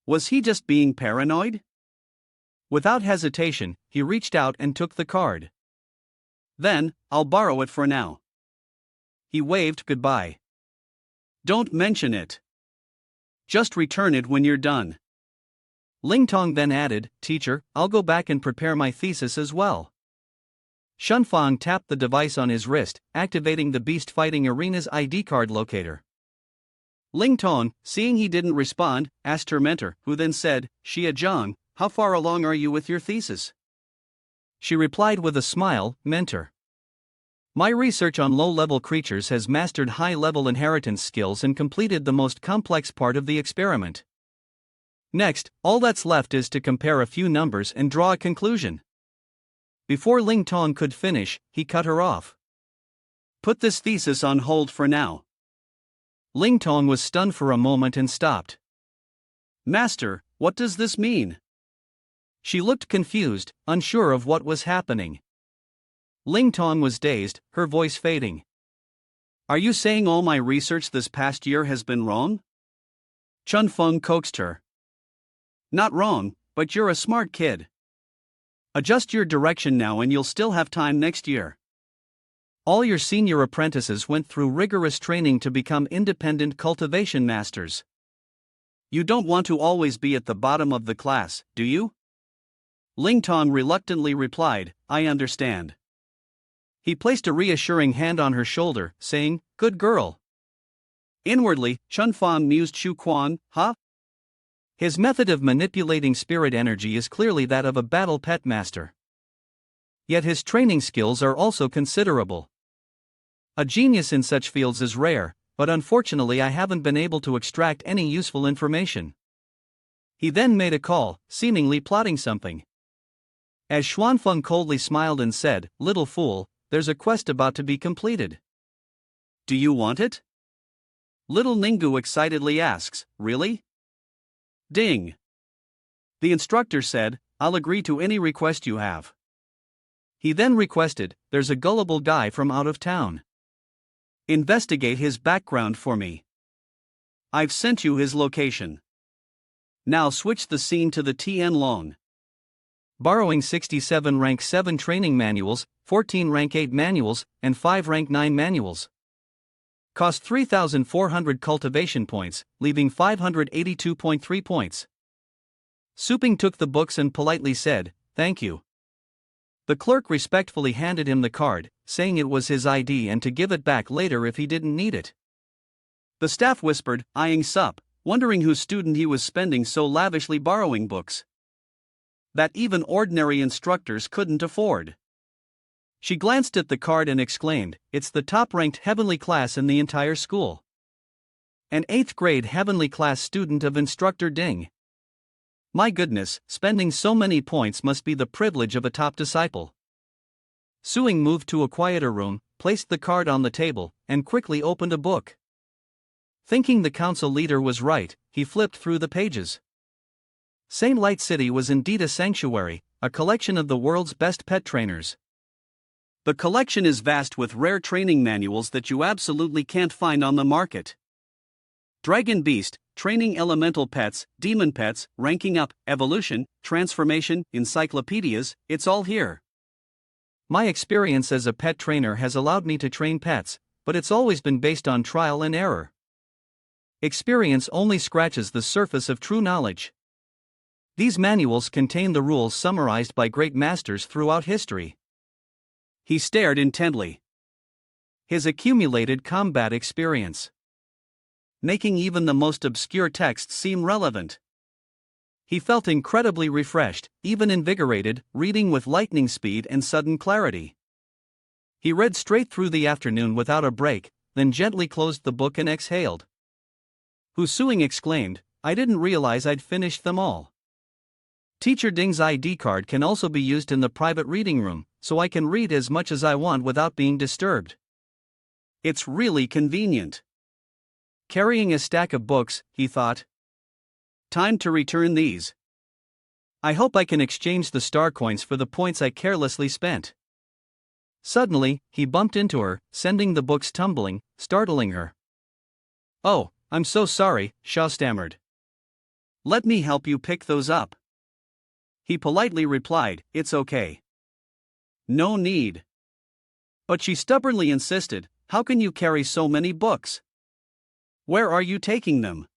Speaker 2: Was he just being paranoid?
Speaker 1: Without hesitation, he reached out and took the card.
Speaker 2: "Then, I'll borrow it for now."
Speaker 1: He waved goodbye.
Speaker 2: "Don't mention it. Just return it when you're done."
Speaker 1: Ling Tong then added, "Teacher, I'll go back and prepare my thesis as well." Shunfang tapped the device on his wrist, activating the Beast Fighting Arena's ID card locator.
Speaker 2: Ling Tong, seeing he didn't respond, asked her mentor, who then said, "Xia Zhang, how far along are you with your thesis?"
Speaker 1: She replied with a smile, "Mentor. My research on low-level creatures has mastered high-level inheritance skills and completed the most complex part of the experiment. Next, all that's left is to compare a few numbers and draw a conclusion." Before Ling Tong could finish, he cut her off.
Speaker 2: "Put this thesis on hold for now."
Speaker 1: Ling Tong was stunned for a moment and stopped.
Speaker 2: "Master, what does this mean?"
Speaker 1: She looked confused, unsure of what was happening. Ling Tong was dazed, her voice fading.
Speaker 2: "Are you saying all my research this past year has been wrong?" Chunfeng coaxed her. "Not wrong, but you're a smart kid. Adjust your direction now and you'll still have time next year.
Speaker 1: All your senior apprentices went through rigorous training to become independent cultivation masters.
Speaker 2: You don't want to always be at the bottom of the class, do you?" Ling Tong reluctantly replied, "I understand."
Speaker 1: He placed a reassuring hand on her shoulder, saying, "Good girl."
Speaker 2: Inwardly, Chunfang mused, "Shu Quan, huh?
Speaker 1: His method of manipulating spirit energy is clearly that of a battle pet master. Yet his training skills are also considerable. A genius in such fields is rare, but unfortunately I haven't been able to extract any useful information." He then made a call, seemingly plotting something. As Xuanfeng coldly smiled and said, "Little fool, there's a quest about to be completed."
Speaker 2: "Do you want it?" Little Ningu excitedly asks, "Really?" Ding. The instructor said, "I'll agree to any request you have."
Speaker 1: He then requested, "There's a gullible guy from out of town.
Speaker 2: Investigate his background for me. I've sent you his location. Now switch the scene to the Tianlong."
Speaker 1: Borrowing 67 rank 7 training manuals, 14 rank 8 manuals, and 5 rank 9 manuals. Cost 3,400 cultivation points, leaving 582.3 points. Suping took the books and politely said, "Thank you." The clerk respectfully handed him the card, saying it was his ID and to give it back later if he didn't need it.
Speaker 2: The staff whispered, eyeing Sup, wondering whose student he was spending so lavishly borrowing books that even ordinary instructors couldn't afford. She glanced at the card and exclaimed, "It's the top-ranked heavenly class in the entire school. An 8th grade heavenly class student of Instructor Ding. My goodness, spending so many points must be the privilege of a top disciple." Suing moved to a quieter room, placed the card on the table, and quickly opened a book. Thinking the council leader was right, he flipped through the pages. Saint Light City was indeed a sanctuary, a collection of the world's best pet trainers. The collection is vast with rare training manuals that you absolutely can't find on the market. Dragon Beast, training elemental pets, demon pets, ranking up, evolution, transformation, encyclopedias, it's all here.
Speaker 1: My experience as a pet trainer has allowed me to train pets, but it's always been based on trial and error. Experience only scratches the surface of true knowledge. These manuals contain the rules summarized by great masters throughout history.
Speaker 2: He stared intently.
Speaker 1: His accumulated combat experience,
Speaker 2: making even the most obscure texts seem relevant.
Speaker 1: He felt incredibly refreshed, even invigorated, reading with lightning speed and sudden clarity. He read straight through the afternoon without a break, then gently closed the book and exhaled. Suing exclaimed, "I didn't realize I'd finished them all." Teacher Ding's ID card can also be used in the private reading room, so I can read as much as I want without being disturbed.
Speaker 2: It's really convenient.
Speaker 1: Carrying a stack of books, he thought.
Speaker 2: Time to return these.
Speaker 1: I hope I can exchange the star coins for the points I carelessly spent. Suddenly, he bumped into her, sending the books tumbling, startling her. "Oh, I'm so sorry," Shaw stammered.
Speaker 2: "Let me help you pick those up." He politely replied, "It's okay." "No need." But she stubbornly insisted, "How can you carry so many books? Where are you taking them?"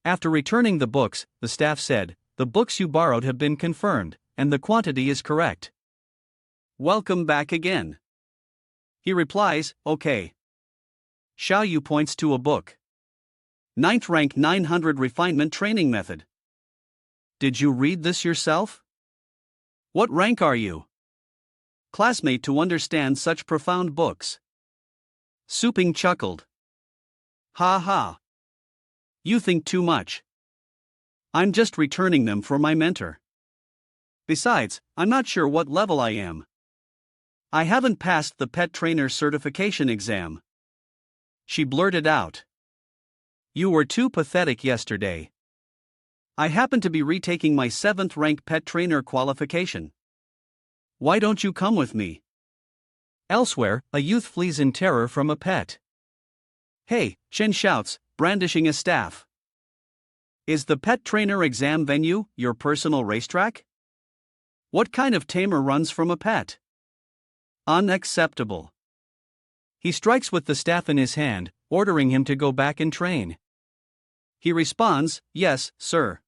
Speaker 1: After returning the books, the staff said, "The books you borrowed have been confirmed, and the quantity is correct."
Speaker 2: "Welcome back again." He replies, "Okay." Xiaoyu points to a book. 9th rank 900 refinement training method. "Did you read this yourself? What rank are you?" Classmate to understand such profound books. Suping chuckled. "Ha ha. You think too much. I'm just returning them for my mentor. Besides, I'm not sure what level I am. I haven't passed the pet trainer certification exam." She blurted out. "You were too pathetic yesterday. I happen to be retaking my 7th rank pet trainer qualification. Why don't you come with me?"
Speaker 1: Elsewhere, a youth flees in terror from a pet.
Speaker 2: "Hey," Chen shouts, brandishing a staff. "Is the pet trainer exam venue your personal racetrack? What kind of tamer runs from a pet? Unacceptable."
Speaker 1: He strikes with the staff in his hand, ordering him to go back and train.
Speaker 2: He responds, "Yes, sir."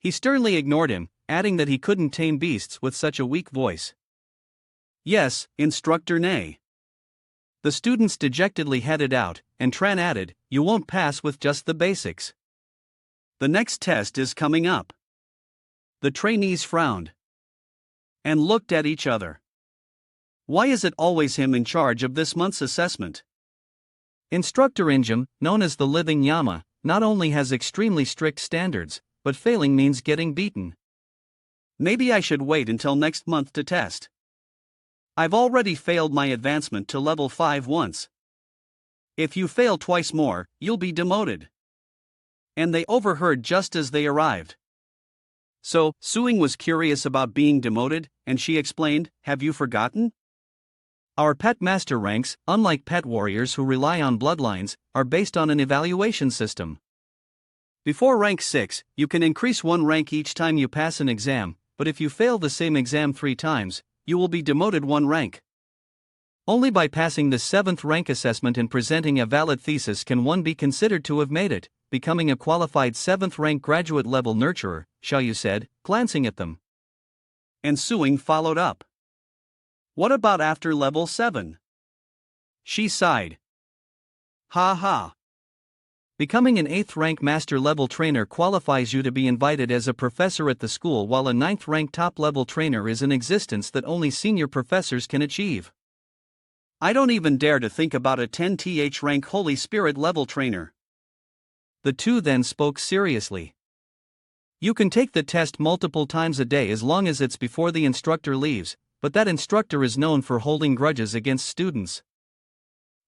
Speaker 1: He sternly ignored him, adding that he couldn't tame beasts with such a weak voice.
Speaker 2: "Yes, Instructor Nay."
Speaker 1: The students dejectedly headed out, and Tran added, "You won't pass with just the basics.
Speaker 2: The next test is coming up." The trainees frowned and looked at each other. Why is it always him in charge of this month's assessment?
Speaker 1: Instructor Injum, known as the Living Yama, not only has extremely strict standards, but failing means getting beaten.
Speaker 2: Maybe I should wait until next month to test. I've already failed my advancement to level 5 once. If you fail twice more, you'll be demoted. And they overheard just as they arrived. So, Suing was curious about being demoted, and she explained, "Have you forgotten?
Speaker 1: Our pet master ranks, unlike pet warriors who rely on bloodlines, are based on an evaluation system.
Speaker 2: Before rank 6, you can increase 1 rank each time you pass an exam, but if you fail the same exam 3 times, you will be demoted 1 rank.
Speaker 1: Only by passing the 7th rank assessment and presenting a valid thesis can one be considered to have made it, becoming a qualified 7th rank graduate level nurturer," Xiaoyu said, glancing at them.
Speaker 2: And Suing followed up. "What about after level 7? She sighed. "Ha ha.
Speaker 1: Becoming an 8th rank master level trainer qualifies you to be invited as a professor at the school, while a 9th rank top level trainer is an existence that only senior professors can achieve.
Speaker 2: I don't even dare to think about a 10th rank Holy Spirit level trainer."
Speaker 1: The two then spoke seriously. "You can take the test multiple times a day as long as it's before the instructor leaves, but that instructor is known for holding grudges against students.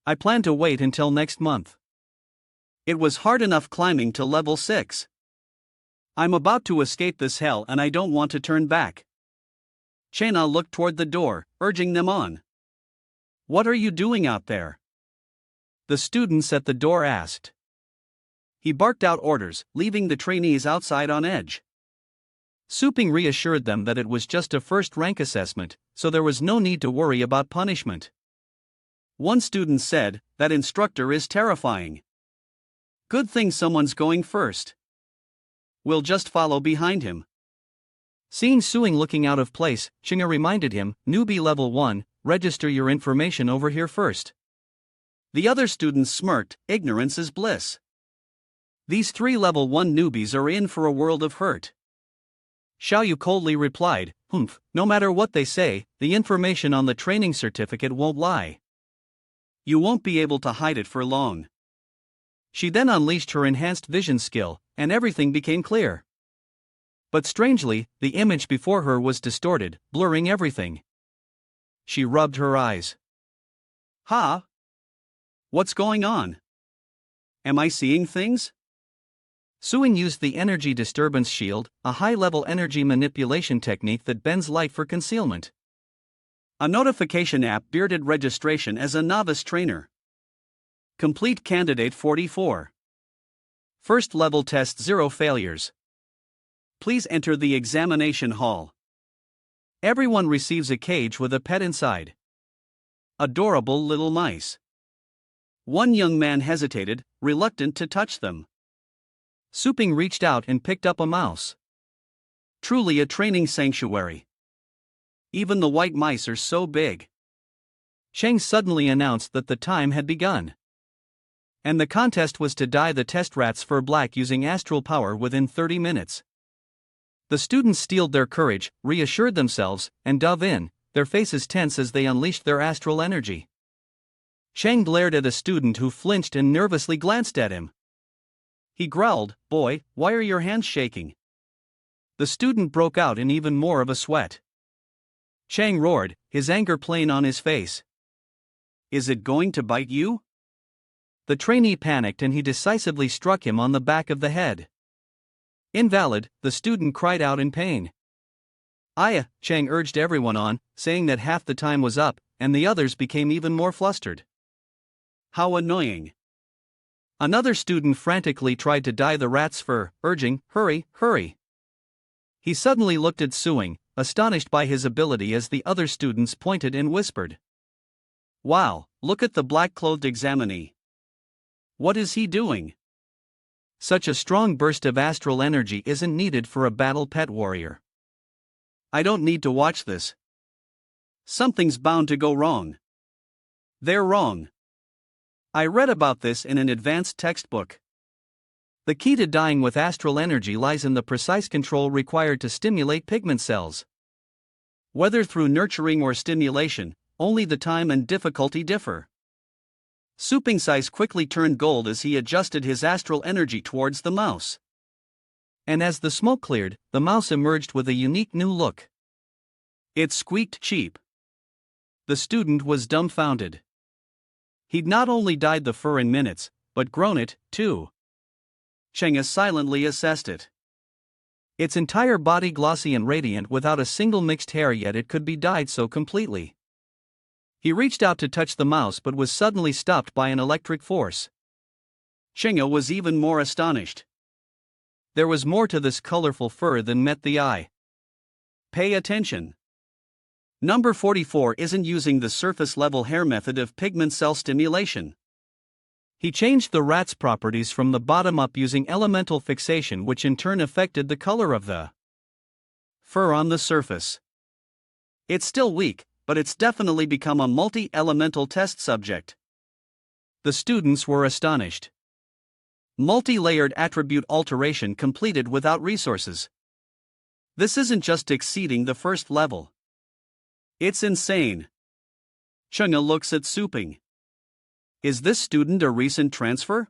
Speaker 2: I plan to wait until next month. It was hard enough climbing to level 6. I'm about to escape this hell and I don't want to turn back." Chena looked toward the door, urging them on. What are you doing out there? The students at the door asked. He barked out orders, leaving the trainees outside on edge. Suping reassured them that it was just a first-rank assessment, so there was no need to worry about punishment. One student said, "That instructor is terrifying. Good thing someone's going first. We'll just follow behind him."
Speaker 1: Seeing Suing looking out of place, Chinga reminded him, "Newbie level 1, register your information over here first."
Speaker 2: The other students smirked, ignorance is bliss. These 3 level 1 newbies are in for a world of hurt.
Speaker 1: Xiaoyu coldly replied, "Humph, no matter what they say, the information on the training certificate won't lie.
Speaker 2: You won't be able to hide it for long."
Speaker 1: She then unleashed her enhanced vision skill, and everything became clear. But strangely, the image before her was distorted, blurring everything. She rubbed her eyes.
Speaker 2: "Ha? What's going on? Am I seeing things?"
Speaker 1: Suing used the energy disturbance shield, a high-level energy manipulation technique that bends light for concealment.
Speaker 2: A notification app bearded registration as a novice trainer. Complete candidate 44. First level test 0 failures. Please enter the examination hall.
Speaker 1: Everyone receives a cage with a pet inside.
Speaker 2: Adorable little mice. One young man hesitated, reluctant to touch them.
Speaker 1: Suping reached out and picked up a mouse.
Speaker 2: Truly a training sanctuary. Even the white mice are so big.
Speaker 1: Cheng suddenly announced that the time had begun. And the contest was to dye the test rats fur black using astral power within 30 minutes. The students steeled their courage, reassured themselves, and dove in, their faces tense as they unleashed their astral energy. Cheng glared at a student who flinched and nervously glanced at him.
Speaker 2: He growled, "Boy, why are your hands shaking?"
Speaker 1: The student broke out in even more of a sweat. Cheng roared, his anger plain on his face.
Speaker 2: "Is it going to bite you?"
Speaker 1: The trainee panicked and he decisively struck him on the back of the head. Invalid, the student cried out in pain. "Aya," Cheng urged everyone on, saying that half the time was up, and the others became even more flustered.
Speaker 2: "How annoying."
Speaker 1: Another student frantically tried to dye the rat's fur, urging, "Hurry, hurry." He suddenly looked at Suing, astonished by his ability as the other students pointed and whispered.
Speaker 2: "Wow, look at the black-clothed examinee. What is he doing?"
Speaker 1: Such a strong burst of astral energy isn't needed for a battle pet warrior.
Speaker 2: I don't need to watch this. Something's bound to go wrong. They're wrong. I read about this in an advanced textbook.
Speaker 1: The key to dyeing with astral energy lies in the precise control required to stimulate pigment cells.
Speaker 2: Whether through nurturing or stimulation, only the time and difficulty differ. Suping's eyes quickly turned gold as he adjusted his astral energy towards the mouse.
Speaker 1: And as the smoke cleared, the mouse emerged with a unique new look.
Speaker 2: It squeaked cheap.
Speaker 1: The student was dumbfounded. He'd not only dyed the fur in minutes, but grown it, too.
Speaker 2: Chenga silently assessed it.
Speaker 1: Its entire body glossy and radiant without a single mixed hair, yet it could be dyed so completely. He reached out to touch the mouse but was suddenly stopped by an electric force.
Speaker 2: Chenga was even more astonished.
Speaker 1: There was more to this colorful fur than met the eye.
Speaker 2: Pay attention. Number 44 isn't using the surface-level hair method of pigment cell stimulation.
Speaker 1: He changed the rat's properties from the bottom up using elemental fixation, which in turn affected the color of the
Speaker 2: fur on the surface. It's still weak, but it's definitely become a multi-elemental test subject.
Speaker 1: The students were astonished.
Speaker 2: Multi-layered attribute alteration completed without resources. This isn't just exceeding the first level. It's insane. Chunga looks at Suping. Is this student a recent transfer?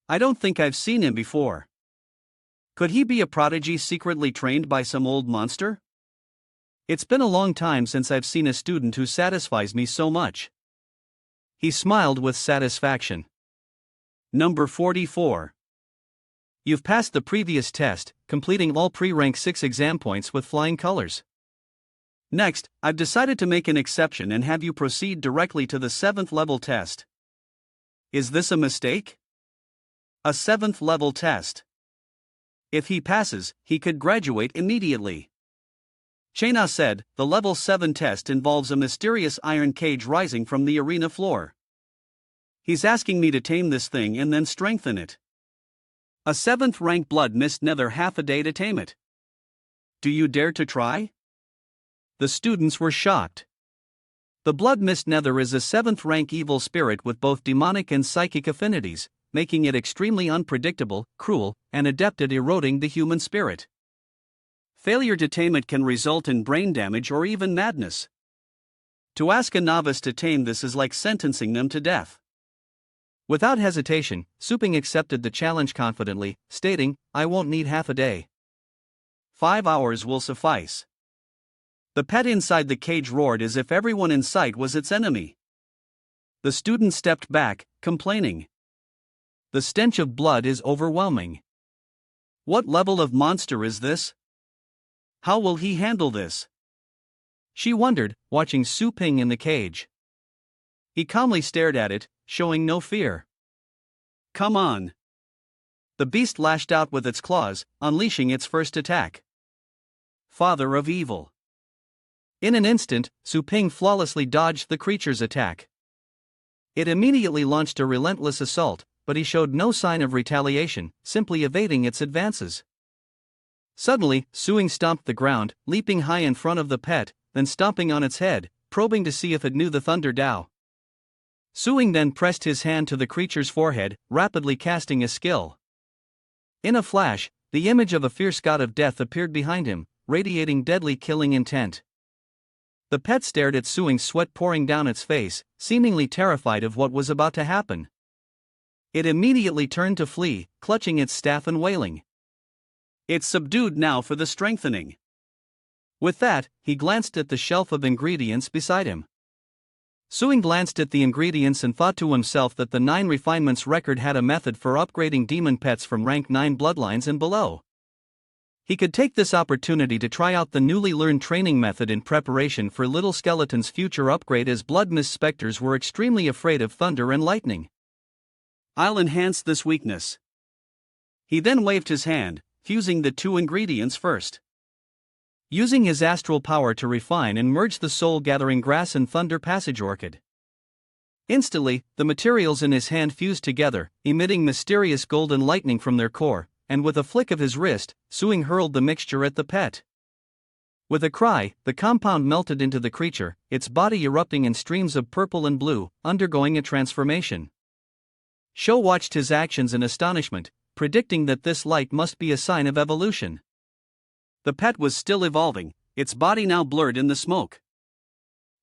Speaker 2: I don't think I've seen him before. Could he be a prodigy secretly trained by some old monster?
Speaker 1: It's been a long time since I've seen a student who satisfies me so much. He smiled with satisfaction.
Speaker 2: Number 44.
Speaker 1: You've passed the previous test, completing all pre-rank 6 exam points with flying colors.
Speaker 2: Next, I've decided to make an exception and have you proceed directly to the 7th level test. Is this a mistake? A 7th level test. If he passes, he could graduate immediately. Chena said, the level 7 test involves a mysterious iron cage rising from the arena floor. He's asking me to tame this thing and then strengthen it. A 7th rank blood missed nether half a day to tame it. Do you dare to try? The students were shocked. The blood mist nether is a 7th rank evil spirit with both demonic and psychic affinities, making it extremely unpredictable, cruel, and adept at eroding the human spirit. Failure to tame it can result in brain damage or even madness. To ask a novice to tame this is like sentencing them to death.
Speaker 1: Without hesitation, Suping accepted the challenge confidently, stating, I won't need half a day.
Speaker 2: 5 hours will suffice. The pet inside the cage roared as if everyone in sight was its enemy. The student stepped back, complaining. The stench of blood is overwhelming. What level of monster is this? How will he handle this?
Speaker 1: She wondered, watching Su Ping in the cage.
Speaker 2: He calmly stared at it, showing no fear. Come on. The beast lashed out with its claws, unleashing its first attack. Father of evil.
Speaker 1: In an instant, Su Ping flawlessly dodged the creature's attack. It immediately launched a relentless assault, but he showed no sign of retaliation, simply evading its advances. Suddenly, Suing stomped the ground, leaping high in front of the pet, then stomping on its head, probing to see if it knew the Thunder Dao. Suing then pressed his hand to the creature's forehead, rapidly casting a skill. In a flash, the image of a fierce god of death appeared behind him, radiating deadly killing intent. The pet stared at Suing, sweat pouring down its face, seemingly terrified of what was about to happen. It immediately turned to flee, clutching its staff and wailing. It's subdued now for the strengthening. With that, he glanced at the shelf of ingredients beside him. Suing glanced at the ingredients and thought to himself that the 9 refinements record had a method for upgrading demon pets from rank 9 bloodlines and below. He could take this opportunity to try out the newly learned training method in preparation for Little Skeleton's future upgrade, as blood mist specters were extremely afraid of thunder and lightning. I'll enhance this weakness. He then waved his hand, fusing the 2 ingredients first. Using his astral power to refine and merge the soul-gathering grass and thunder passage orchid. Instantly, the materials in his hand fused together, emitting mysterious golden lightning from their core, and with a flick of his wrist, Suing hurled the mixture at the pet. With a cry, the compound melted into the creature, its body erupting in streams of purple and blue, undergoing a transformation. Sho watched his actions in astonishment, predicting that this light must be a sign of evolution. The pet was still evolving, its body now blurred in the smoke.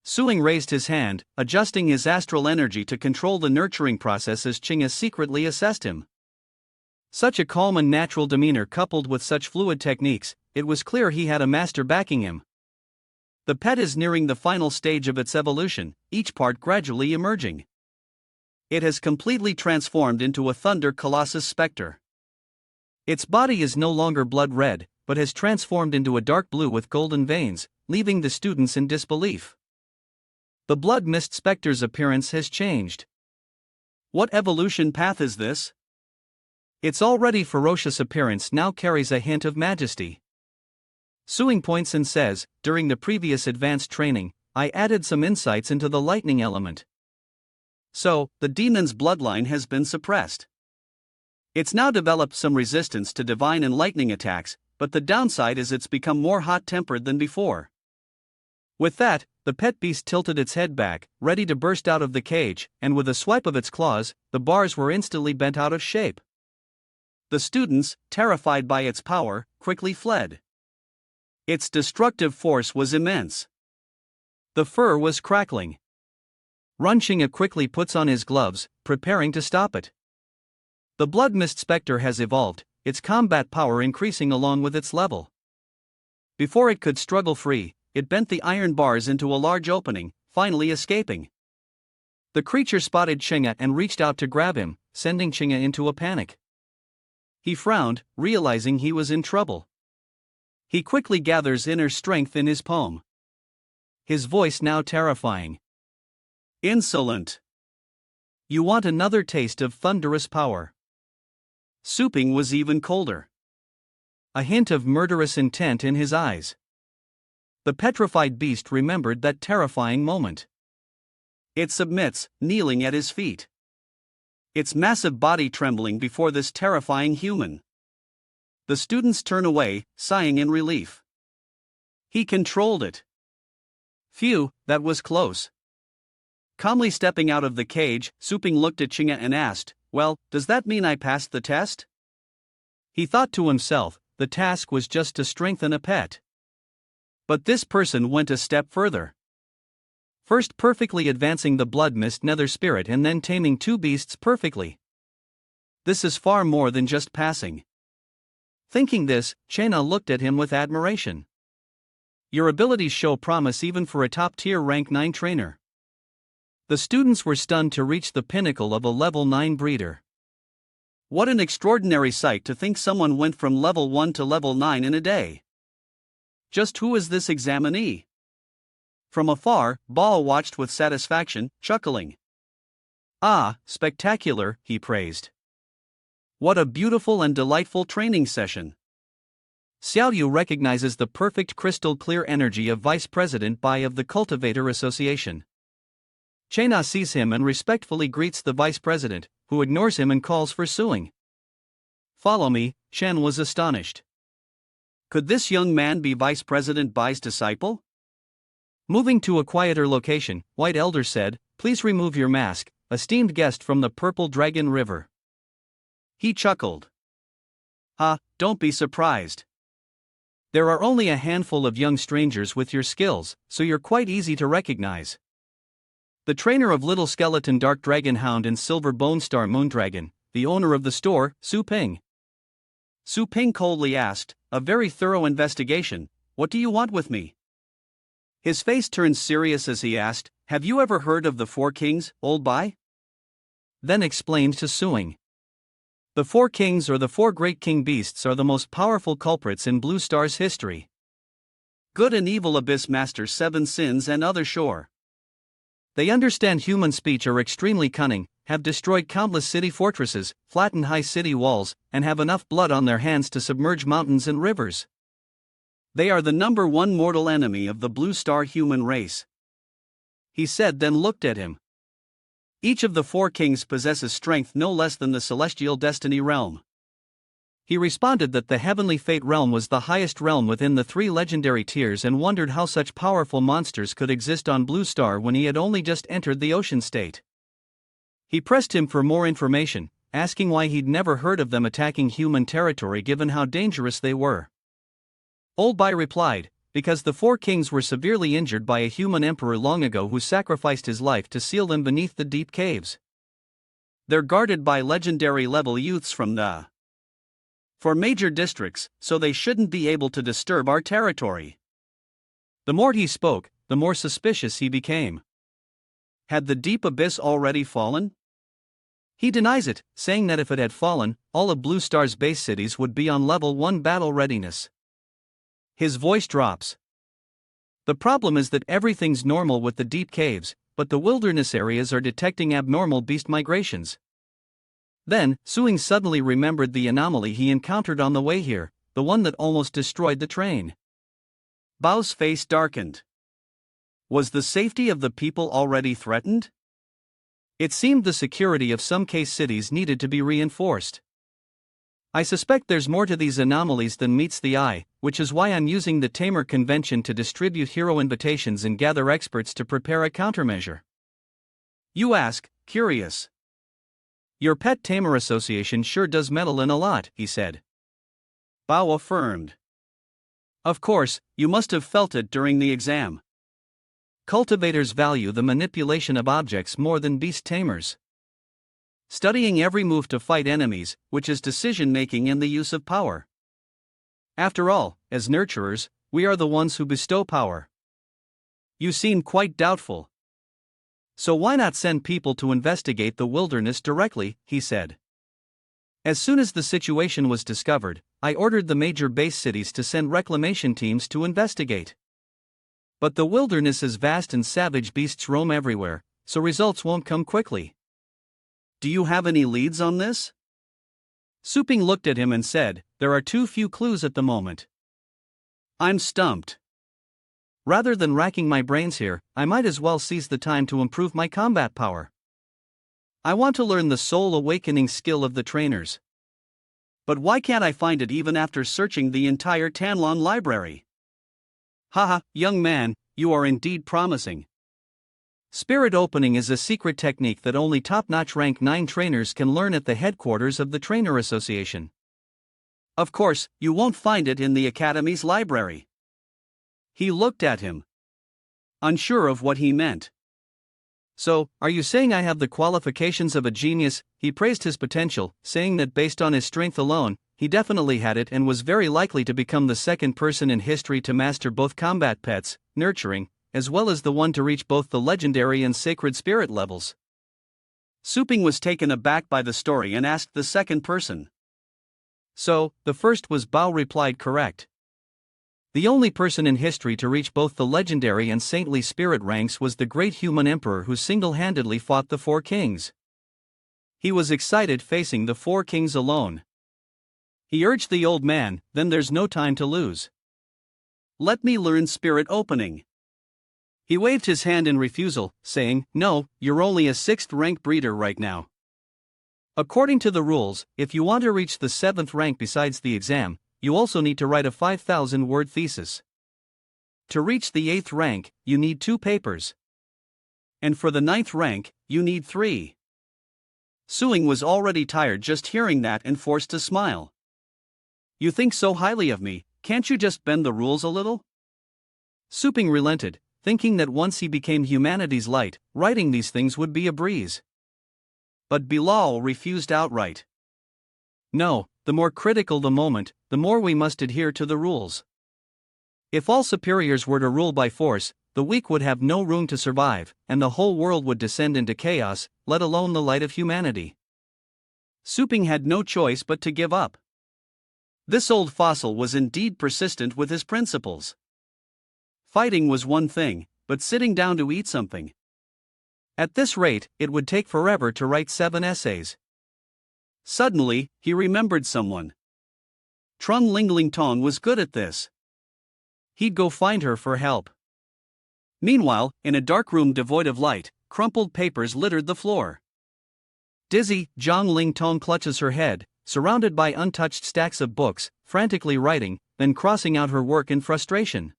Speaker 1: Suing raised his hand, adjusting his astral energy to control the nurturing process as Chinga secretly assessed him. Such a calm and natural demeanor coupled with such fluid techniques, it was clear he had a master backing him. The pet is nearing the final stage of its evolution, each part gradually emerging. It has completely transformed into a thunder colossus specter. Its body is no longer blood red, but has transformed into a dark blue with golden veins, leaving the students in disbelief. The blood mist specter's appearance has changed. What evolution path is this? Its already ferocious appearance now carries a hint of majesty. Suing points and says, during the previous advanced training, I added some insights into the lightning element. So, the demon's bloodline has been suppressed. It's now developed some resistance to divine and lightning attacks, but the downside is it's become more hot-tempered than before. With that, the pet beast tilted its head back, ready to burst out of the cage, and with a swipe of its claws, the bars were instantly bent out of shape. The students, terrified by its power, quickly fled. Its destructive force was immense. The fur was crackling. Chinga quickly puts on his gloves, preparing to stop it. The blood mist specter has evolved, its combat power increasing along with its level. Before it could struggle free, it bent the iron bars into a large opening, finally escaping. The creature spotted Chinga and reached out to grab him, sending Chinga into a panic. He frowned, realizing he was in trouble. He quickly gathers inner strength in his palm. his voice now terrifying.
Speaker 2: Insolent.
Speaker 1: You want another taste of thunderous power?
Speaker 2: Su Ping was even colder.
Speaker 1: A hint of murderous intent in his eyes. The petrified beast remembered that terrifying moment.
Speaker 2: It submits, kneeling at his feet. Its massive body trembling before this terrifying human. The students turn away, sighing in relief. He controlled it.
Speaker 1: Phew, that was close.
Speaker 2: Calmly stepping out of the cage, Su Ping looked at Chinga and asked, "Well, does that mean I passed the test?"
Speaker 1: He thought to himself, the task was just to strengthen a pet. But this person went a step further. First perfectly advancing the blood mist nether spirit and then taming two beasts perfectly. This is far more than just passing. Thinking this, Chena looked at him with admiration. Your abilities show promise even for a top-tier rank 9 trainer. The students were stunned to reach the pinnacle of a level 9 breeder.
Speaker 2: What an extraordinary sight to think someone went from level 1 to level 9 in a day. Just who is this examinee? From afar, Bao watched with satisfaction, chuckling.
Speaker 1: Ah, spectacular, he praised.
Speaker 2: What a beautiful and delightful training session.
Speaker 1: Xiaoyu recognizes the perfect crystal clear energy of Vice President Bai of the Cultivator Association. Chena sees him and respectfully greets the Vice President, who ignores him and calls for suing. Follow me, Shen was astonished.
Speaker 2: Could this young man be Vice President Bai's disciple?
Speaker 1: Moving to a quieter location, White Elder said, "Please remove your mask, esteemed guest from the Purple Dragon River."
Speaker 2: He chuckled. Don't be surprised.
Speaker 1: There are only a handful of young strangers with your skills, so you're quite easy to recognize. The trainer of Little Skeleton Dark Dragon Hound and Silver Bone Star Moondragon, the owner of the store, Su Ping.
Speaker 2: Su Ping coldly asked, "A very thorough investigation, what do you want with me?" His face turned serious as he asked, "Have you ever heard of the Four Kings, Old Bai?"
Speaker 1: Then explained to Suing. The Four Kings or the Four Great King Beasts are the most powerful culprits in Blue Star's history.
Speaker 2: Good and evil abyss masters 7 sins and other shore.
Speaker 1: They understand human speech, are extremely cunning, have destroyed countless city fortresses, flattened high city walls, and have enough blood on their hands to submerge mountains and rivers.
Speaker 2: They are the number 1 mortal enemy of the Blue Star human race.
Speaker 1: He said, then looked at him.
Speaker 2: Each of the Four Kings possesses strength no less than the Celestial Destiny Realm.
Speaker 1: He responded that the Heavenly Fate Realm was the highest realm within the 3 legendary tiers and wondered how such powerful monsters could exist on Blue Star when he had only just entered the ocean state. He pressed him for more information, asking why he'd never heard of them attacking human territory given how dangerous they were. Old Bai replied, because the Four Kings were severely injured by a human emperor long ago who sacrificed his life to seal them beneath the deep caves.
Speaker 2: They're guarded by legendary level youths from the 4 major districts, so they shouldn't be able to disturb our territory.
Speaker 1: The more he spoke, the more suspicious he became.
Speaker 2: Had the deep abyss already fallen?
Speaker 1: He denies it, saying that if it had fallen, all of Blue Star's base cities would be on level 1 battle readiness. His voice drops. The problem is that everything's normal with the deep caves, but the wilderness areas are detecting abnormal beast migrations. Then, Suing suddenly remembered the anomaly he encountered on the way here, the one that almost destroyed the train.
Speaker 2: Bao's face darkened. Was the safety of the people already threatened?
Speaker 1: It seemed the security of some case cities needed to be reinforced. I suspect there's more to these anomalies than meets the eye, which is why I'm using the Tamer Convention to distribute hero invitations and gather experts to prepare a countermeasure.
Speaker 2: You ask, curious.
Speaker 1: Your Pet Tamer Association sure does meddle in a lot, he said.
Speaker 2: Bao affirmed. Of course, you must have felt it during the exam.
Speaker 1: Cultivators value the manipulation of objects more than beast tamers. Studying every move to fight enemies, which is decision-making and the use of power. After all, as nurturers, we are the ones who bestow power. You seem quite doubtful. So why not send people to investigate the wilderness directly, he said. As soon as the situation was discovered, I ordered the major base cities to send reclamation teams to investigate. But the wilderness is vast and savage beasts roam everywhere, so results won't come quickly.
Speaker 2: Do you have any leads on this?
Speaker 1: Suping looked at him and said, there are too few clues at the moment.
Speaker 2: I'm stumped.
Speaker 1: Rather than racking my brains here, I might as well seize the time to improve my combat power. I want to learn the soul awakening skill of the trainers.
Speaker 2: But why can't I find it even after searching the entire Tanlon library?
Speaker 1: Haha, young man, you are indeed promising. Spirit opening is a secret technique that only top-notch rank 9 trainers can learn at the headquarters of the Trainer Association.
Speaker 2: Of course, you won't find it in the Academy's library. He looked at him, unsure of what he meant.
Speaker 1: So, are you saying I have the qualifications of a genius? He praised his potential, saying that based on his strength alone, he definitely had it and was very likely to become the second person in history to master both combat pets, nurturing, as well as the one to reach both the legendary and sacred spirit levels.
Speaker 2: Suping was taken aback by the story and asked the second person.
Speaker 1: So, the first was Bao replied correct. The only person in history to reach both the legendary and saintly spirit ranks was the great human emperor who single-handedly fought the 4 kings. He was excited facing the 4 kings alone. He urged the old man, then there's no time to lose.
Speaker 2: Let me learn spirit opening.
Speaker 1: He waved his hand in refusal, saying, no, you're only a 6th rank breeder right now. According to the rules, if you want to reach the 7th rank besides the exam, you also need to write a 5,000-word thesis. To reach the 8th rank, you need 2 papers. And for the 9th rank, you need 3.
Speaker 2: Suing was already tired just hearing that and forced to smile. You think so highly of me, can't you just bend the rules a little?
Speaker 1: Suping relented, thinking that once he became humanity's light, writing these things would be a breeze.
Speaker 2: But Bilal refused outright.
Speaker 1: No, the more critical the moment, the more we must adhere to the rules. If all superiors were to rule by force, the weak would have no room to survive, and the whole world would descend into chaos, let alone the light of humanity.
Speaker 2: Suping had no choice but to give up. This old fossil was indeed persistent with his principles. Fighting was one thing, but sitting down to eat something.
Speaker 1: At this rate, it would take forever to write 7 essays.
Speaker 2: Suddenly, he remembered someone. Trung Lingling Tong was good at this.
Speaker 1: He'd go find her for help.
Speaker 2: Meanwhile, in a dark room devoid of light, crumpled papers littered the floor.
Speaker 1: Dizzy, Zhang Ling Tong clutches her head, surrounded by untouched stacks of books, frantically writing, then crossing out her work in frustration.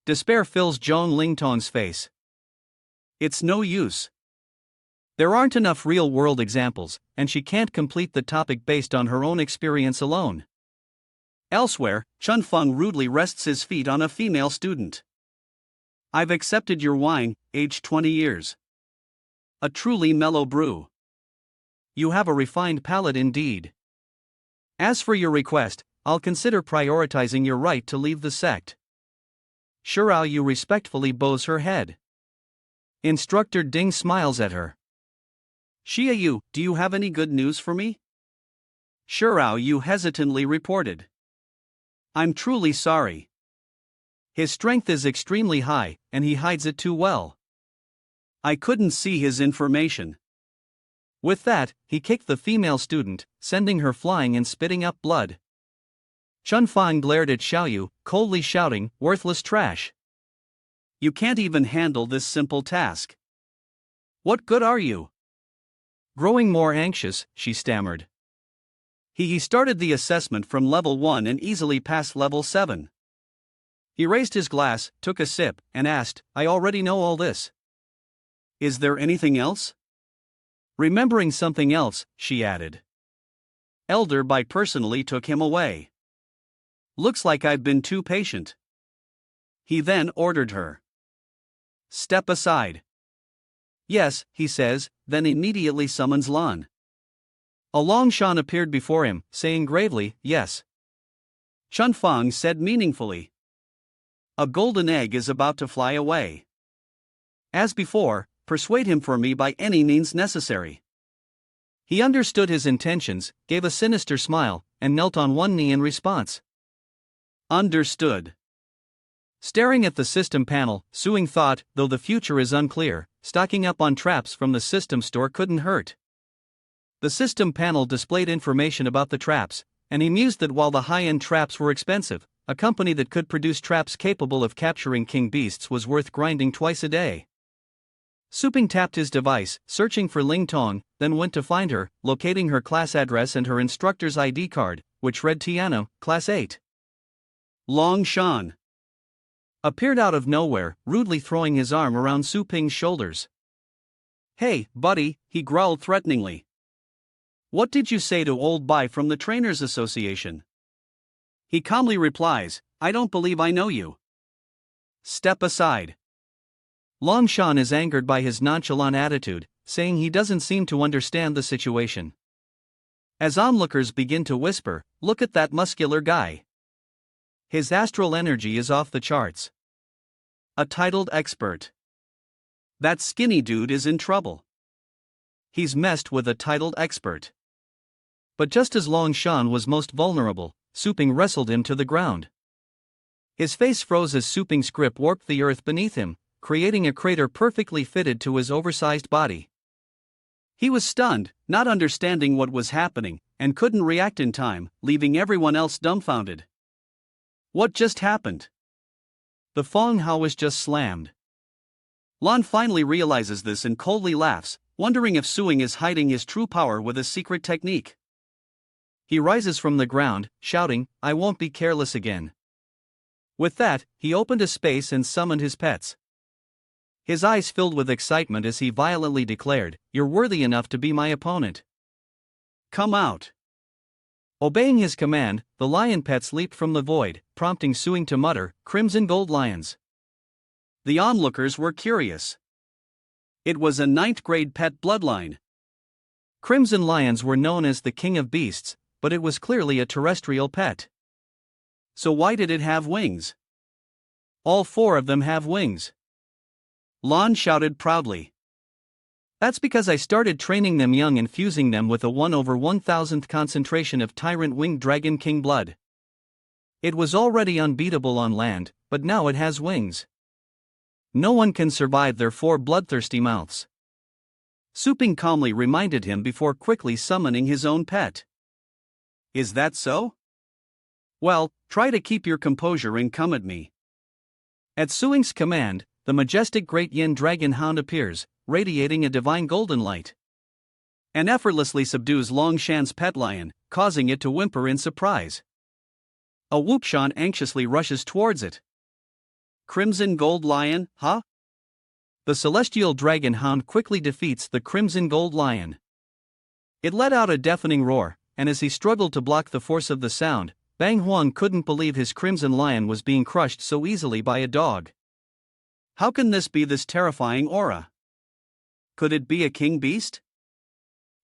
Speaker 1: Despair fills Zhang Ling Tong's face.
Speaker 2: It's no use.
Speaker 1: There aren't enough real-world examples, and she can't complete the topic based on her own experience alone.
Speaker 2: Elsewhere, Chun Feng rudely rests his feet on a female student. I've accepted your wine, aged 20 years. A truly mellow brew.
Speaker 1: You have a refined palate indeed. As for your request, I'll consider prioritizing your right to leave the sect. Shirao Yu respectfully bows her head. Instructor Ding smiles at her.
Speaker 2: Xia Yu, do you have any good news for me? Shirao Yu hesitantly reported. I'm truly sorry.
Speaker 1: His strength is extremely high, and he hides it too well.
Speaker 2: I couldn't see his information.
Speaker 1: With that, he kicked the female student, sending her flying and spitting up blood. Chun Fang glared at Xiaoyu, coldly shouting, worthless trash.
Speaker 2: You can't even handle this simple task. What good are you?
Speaker 1: Growing more anxious, she stammered.
Speaker 2: He started the assessment from level 1 and easily passed level 7.
Speaker 1: He raised his glass, took a sip, and asked, I already know all this.
Speaker 2: Is there anything else?
Speaker 1: Remembering something else, she added.
Speaker 2: Elder Bai personally took him away. Looks like I've been too patient. He then ordered her. Step aside.
Speaker 1: Yes, he says, then immediately summons Lan. A long Shan appeared before him, saying gravely, yes.
Speaker 2: Chun Fang said meaningfully. A golden egg is about to fly away. As before, persuade him for me by any means necessary.
Speaker 1: He understood his intentions, gave a sinister smile, and knelt on one knee in response.
Speaker 2: Understood.
Speaker 1: Staring at the system panel, Suing thought, though the future is unclear, stocking up on traps from the system store couldn't hurt. The system panel displayed information about the traps, and he mused that while the high-end traps were expensive, a company that could produce traps capable of capturing king beasts was worth grinding twice a day. Suping tapped his device, searching for Ling Tong, then went to find her, locating her class address and her instructor's ID card, which read Tiano, Class 8.
Speaker 2: Long Shan
Speaker 1: appeared out of nowhere, rudely throwing his arm around Su Ping's shoulders.
Speaker 2: "Hey, buddy," he growled threateningly. "What did you say to old Bai from the Trainers Association?" He calmly replies, "I don't believe I know you. Step aside."
Speaker 1: Long Shan is angered by his nonchalant attitude, saying he doesn't seem to understand the situation. As onlookers begin to whisper, "Look at that muscular guy. His astral energy is off the charts. A titled expert.
Speaker 2: That skinny dude is in trouble.
Speaker 1: He's messed with a titled expert." But just as Long Shan was most vulnerable, Suping wrestled him to the ground. His face froze as Suping's grip warped the earth beneath him, creating a crater perfectly fitted to his oversized body.
Speaker 2: He was stunned, not understanding what was happening, and couldn't react in time, leaving everyone else dumbfounded. What just happened?
Speaker 1: The Fong Hao was just slammed.
Speaker 2: Lan finally realizes this and coldly laughs, wondering if Suing is hiding his true power with a secret technique.
Speaker 1: He rises from the ground, shouting, "I won't be careless again." With that, he opened a space and summoned his pets. His eyes filled with excitement as he violently declared, "You're worthy enough to be my opponent.
Speaker 2: Come out."
Speaker 1: Obeying his command, the lion pets leaped from the void, prompting Suing to mutter, "Crimson gold lions."
Speaker 2: The onlookers were curious. It was a 9th grade pet bloodline.
Speaker 1: Crimson lions were known as the king of beasts, but it was clearly a terrestrial pet.
Speaker 2: So why did it have wings?
Speaker 1: All 4 of them have wings.
Speaker 2: Lan shouted proudly.
Speaker 1: That's because I started training them young and fusing them with a 1/1000th concentration of tyrant winged dragon king blood. It was already unbeatable on land, but now it has wings. No one can survive their 4 bloodthirsty mouths.
Speaker 2: Suping calmly reminded him before quickly summoning his own pet. Is that so? Well, try to keep your composure and come at me.
Speaker 1: At Suing's command, the majestic great yin dragon hound appears, radiating a divine golden light,
Speaker 2: and effortlessly subdues Long Shan's pet lion, causing it to whimper in surprise. A Wukshan anxiously rushes towards it. Crimson gold lion, huh?
Speaker 1: The celestial dragon hound quickly defeats the crimson gold lion. It let out a deafening roar, and as he struggled to block the force of the sound, Bang Huang couldn't believe his crimson lion was being crushed so easily by a dog.
Speaker 2: How can this be, this terrifying aura? Could it be a king beast?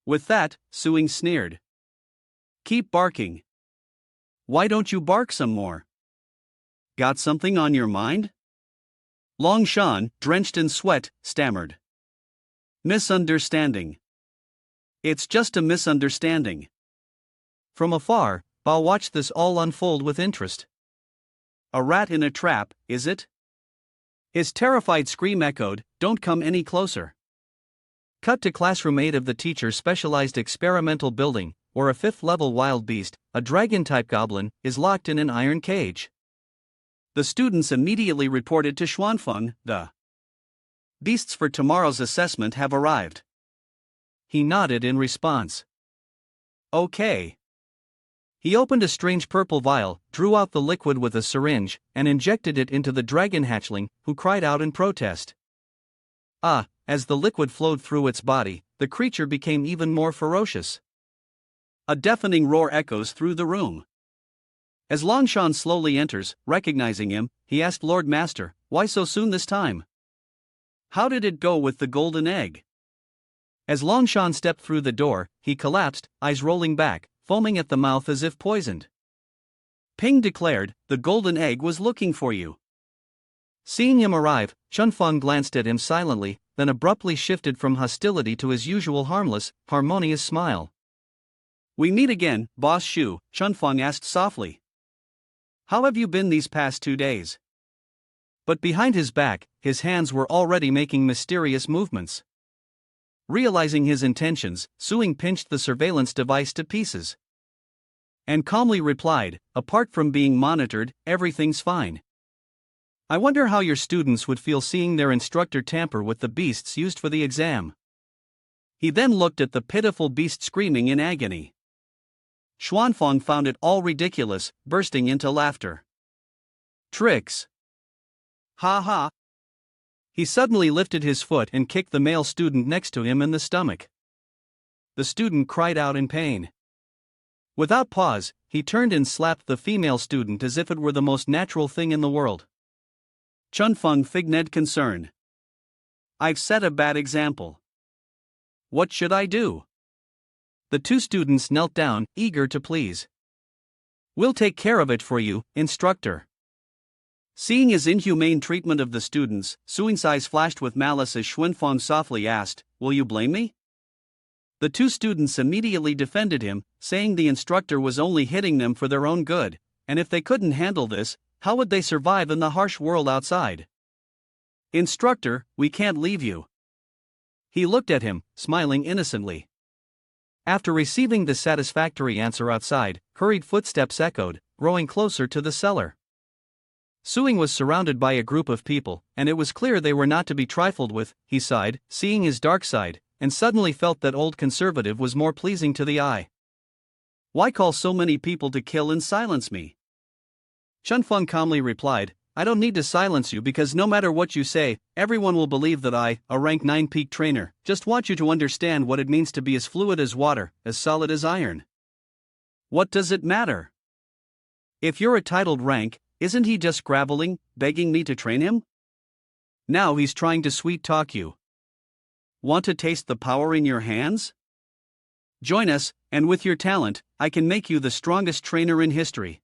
Speaker 2: With that, Suing sneered. Keep barking. Why don't you bark some more? Got something on your mind? Long Shan, drenched in sweat, stammered. Misunderstanding. It's just a misunderstanding.
Speaker 1: From afar, Bao watched this all unfold with interest.
Speaker 2: A rat in a trap, is it? His terrified scream echoed, "Don't come any closer."
Speaker 1: Cut to classroom 8 of the teacher's specialized experimental building, where a 5th-level wild beast, a dragon-type goblin, is locked in an iron cage.
Speaker 2: The students immediately reported to Xuanfeng, "The beasts for tomorrow's assessment have arrived."
Speaker 1: He nodded in response.
Speaker 2: Okay.
Speaker 1: He opened a strange purple vial, drew out the liquid with a syringe, and injected it into the dragon hatchling, who cried out in protest. As the liquid flowed through its body, the creature became even more ferocious.
Speaker 2: A deafening roar echoes through the room. As Long Shan slowly enters, recognizing him, he asked Lord Master, "Why so soon this time? How did it go with the golden egg?"
Speaker 1: As Long Shan stepped through the door, he collapsed, eyes rolling back, foaming at the mouth as if poisoned.
Speaker 2: Ping declared, "The golden egg was looking for you."
Speaker 1: Seeing him arrive, Chunfeng glanced at him silently, then abruptly shifted from hostility to his usual harmless, harmonious smile.
Speaker 2: "We meet again, Boss Shu," Chunfeng asked softly. "How have you been these past 2 days?" But behind his back, his hands were already making mysterious movements. Realizing his intentions, Suing pinched the surveillance device to pieces. And calmly replied, "Apart from being monitored, everything's fine. I wonder how your students would feel seeing their instructor tamper with the beasts used for the exam." He then looked at the pitiful beast screaming in agony. Xuanfang found it all ridiculous, bursting into laughter. "Tricks! Ha ha!" He suddenly lifted his foot and kicked the male student next to him in the stomach. The student cried out in pain. Without pause, he turned and slapped the female student as if it were the most natural thing in the world. Chunfeng feigned concern. "I've set a bad example. What should I do?" The two students knelt down, eager to please. "We'll take care of it for you, instructor." Seeing his inhumane treatment of the students, Suing's eyes flashed with malice as Xuanfang softly asked, "Will you blame me?" The two students immediately defended him, saying the instructor was only hitting them for their own good, and if they couldn't handle this, how would they survive in the harsh world outside? "Instructor, we can't leave you." He looked at him, smiling innocently. After receiving the satisfactory answer outside, hurried footsteps echoed, growing closer to the cellar. Suing was surrounded by a group of people, and it was clear they were not to be trifled with. He sighed, seeing his dark side, and suddenly felt that old conservative was more pleasing to the eye. "Why call so many people to kill and silence me?" Chunfeng calmly replied, "I don't need to silence you because no matter what you say, everyone will believe that I, a rank 9 peak trainer, just want you to understand what it means to be as fluid as water, as solid as iron. What does it matter? If you're a titled rank, isn't he just groveling, begging me to train him? Now he's trying to sweet-talk you. Want to taste the power in your hands? Join us, and with your talent, I can make you the strongest trainer in history."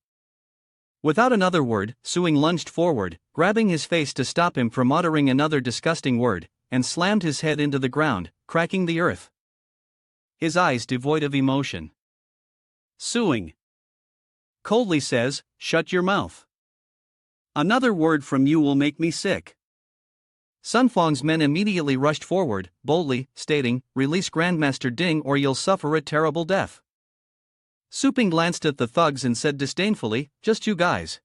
Speaker 2: Without another word, Suing lunged forward, grabbing his face to stop him from uttering another disgusting word, and slammed his head into the ground, cracking the earth. His eyes devoid of emotion. Suing coldly says, "Shut your mouth. Another word from you will make me sick." Sunfang's men immediately rushed forward, boldly stating, "Release Grandmaster Ding or you'll suffer a terrible death." Suping glanced at the thugs and said disdainfully, "Just you guys.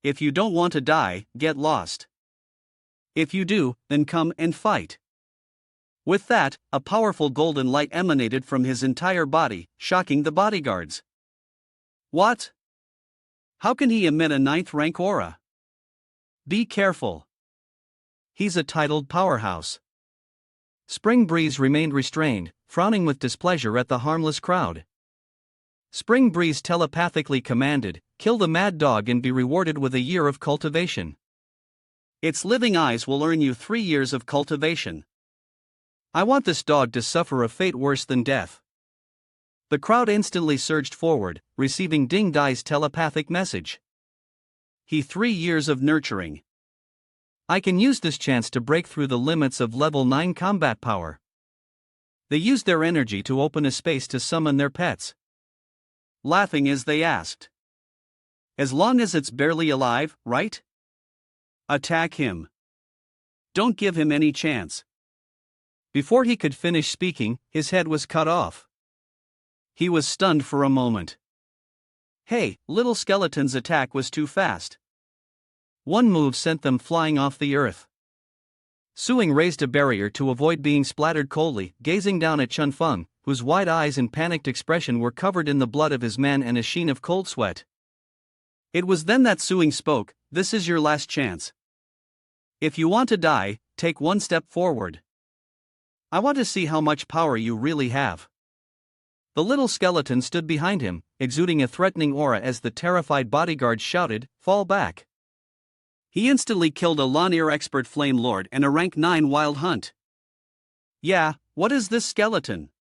Speaker 2: If you don't want to die, get lost. If you do, then come and fight." With that, a powerful golden light emanated from his entire body, shocking the bodyguards. What? How can he emit a 9th rank aura? Be careful. He's a titled powerhouse. Spring Breeze remained restrained, frowning with displeasure at the harmless crowd. Spring Breeze telepathically commanded, "Kill the mad dog and be rewarded with a year of cultivation. Its living eyes will earn you 3 years of cultivation. I want this dog to suffer a fate worse than death." The crowd instantly surged forward, receiving Ding Dai's telepathic message. He 3 years of nurturing. I can use this chance to break through the limits of level 9 combat power. They used their energy to open a space to summon their pets. Laughing as they asked, "As long as it's barely alive, right? Attack him. Don't give him any chance." Before he could finish speaking, his head was cut off. He was stunned for a moment. Hey, little skeleton's attack was too fast. One move sent them flying off the earth. Suing raised a barrier to avoid being splattered coldly, gazing down at Chunfeng, whose wide eyes and panicked expression were covered in the blood of his men and a sheen of cold sweat. It was then that Suing spoke, "This is your last chance. If you want to die, take one step forward. I want to see how much power you really have." The little skeleton stood behind him, exuding a threatening aura as the terrified bodyguards shouted, "Fall back." He instantly killed a Lanier expert flame lord and a rank 9 wild hunt. Yeah, what is this skeleton?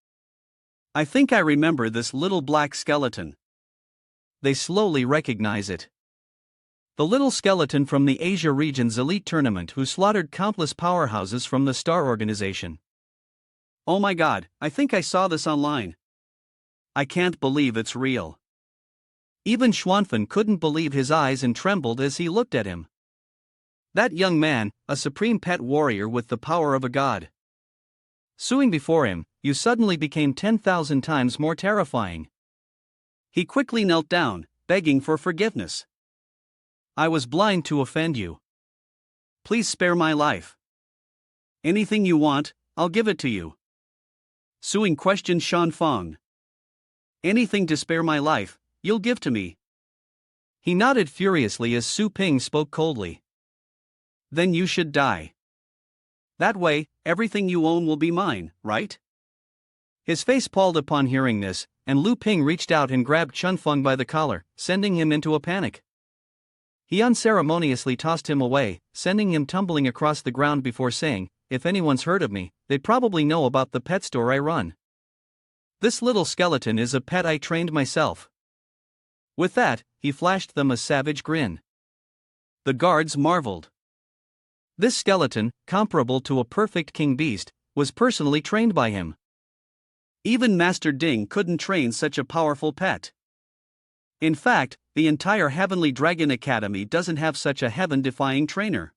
Speaker 2: I think I remember this little black skeleton. They slowly recognize it. The little skeleton from the Asia region's elite tournament who slaughtered countless powerhouses from the Star Organization. Oh my god, I think I saw this online. I can't believe it's real. Even Xuanfen couldn't believe his eyes and trembled as he looked at him. That young man, a supreme pet warrior with the power of a god. Suing before him, you suddenly became 10,000 times more terrifying. He quickly knelt down, begging for forgiveness. I was blind to offend you. Please spare my life. Anything you want, I'll give it to you. Suing questioned Shan Feng. Anything to spare my life, you'll give to me. He nodded furiously as Su Ping spoke coldly. Then you should die. That way, everything you own will be mine, right? His face palled upon hearing this, and Lu Ping reached out and grabbed Chun Feng by the collar, sending him into a panic. He unceremoniously tossed him away, sending him tumbling across the ground before saying, "If anyone's heard of me, they'd probably know about the pet store I run. This little skeleton is a pet I trained myself." With that, he flashed them a savage grin. The guards marveled. This skeleton, comparable to a perfect king beast, was personally trained by him. Even Master Ding couldn't train such a powerful pet. In fact, the entire Heavenly Dragon Academy doesn't have such a heaven-defying trainer.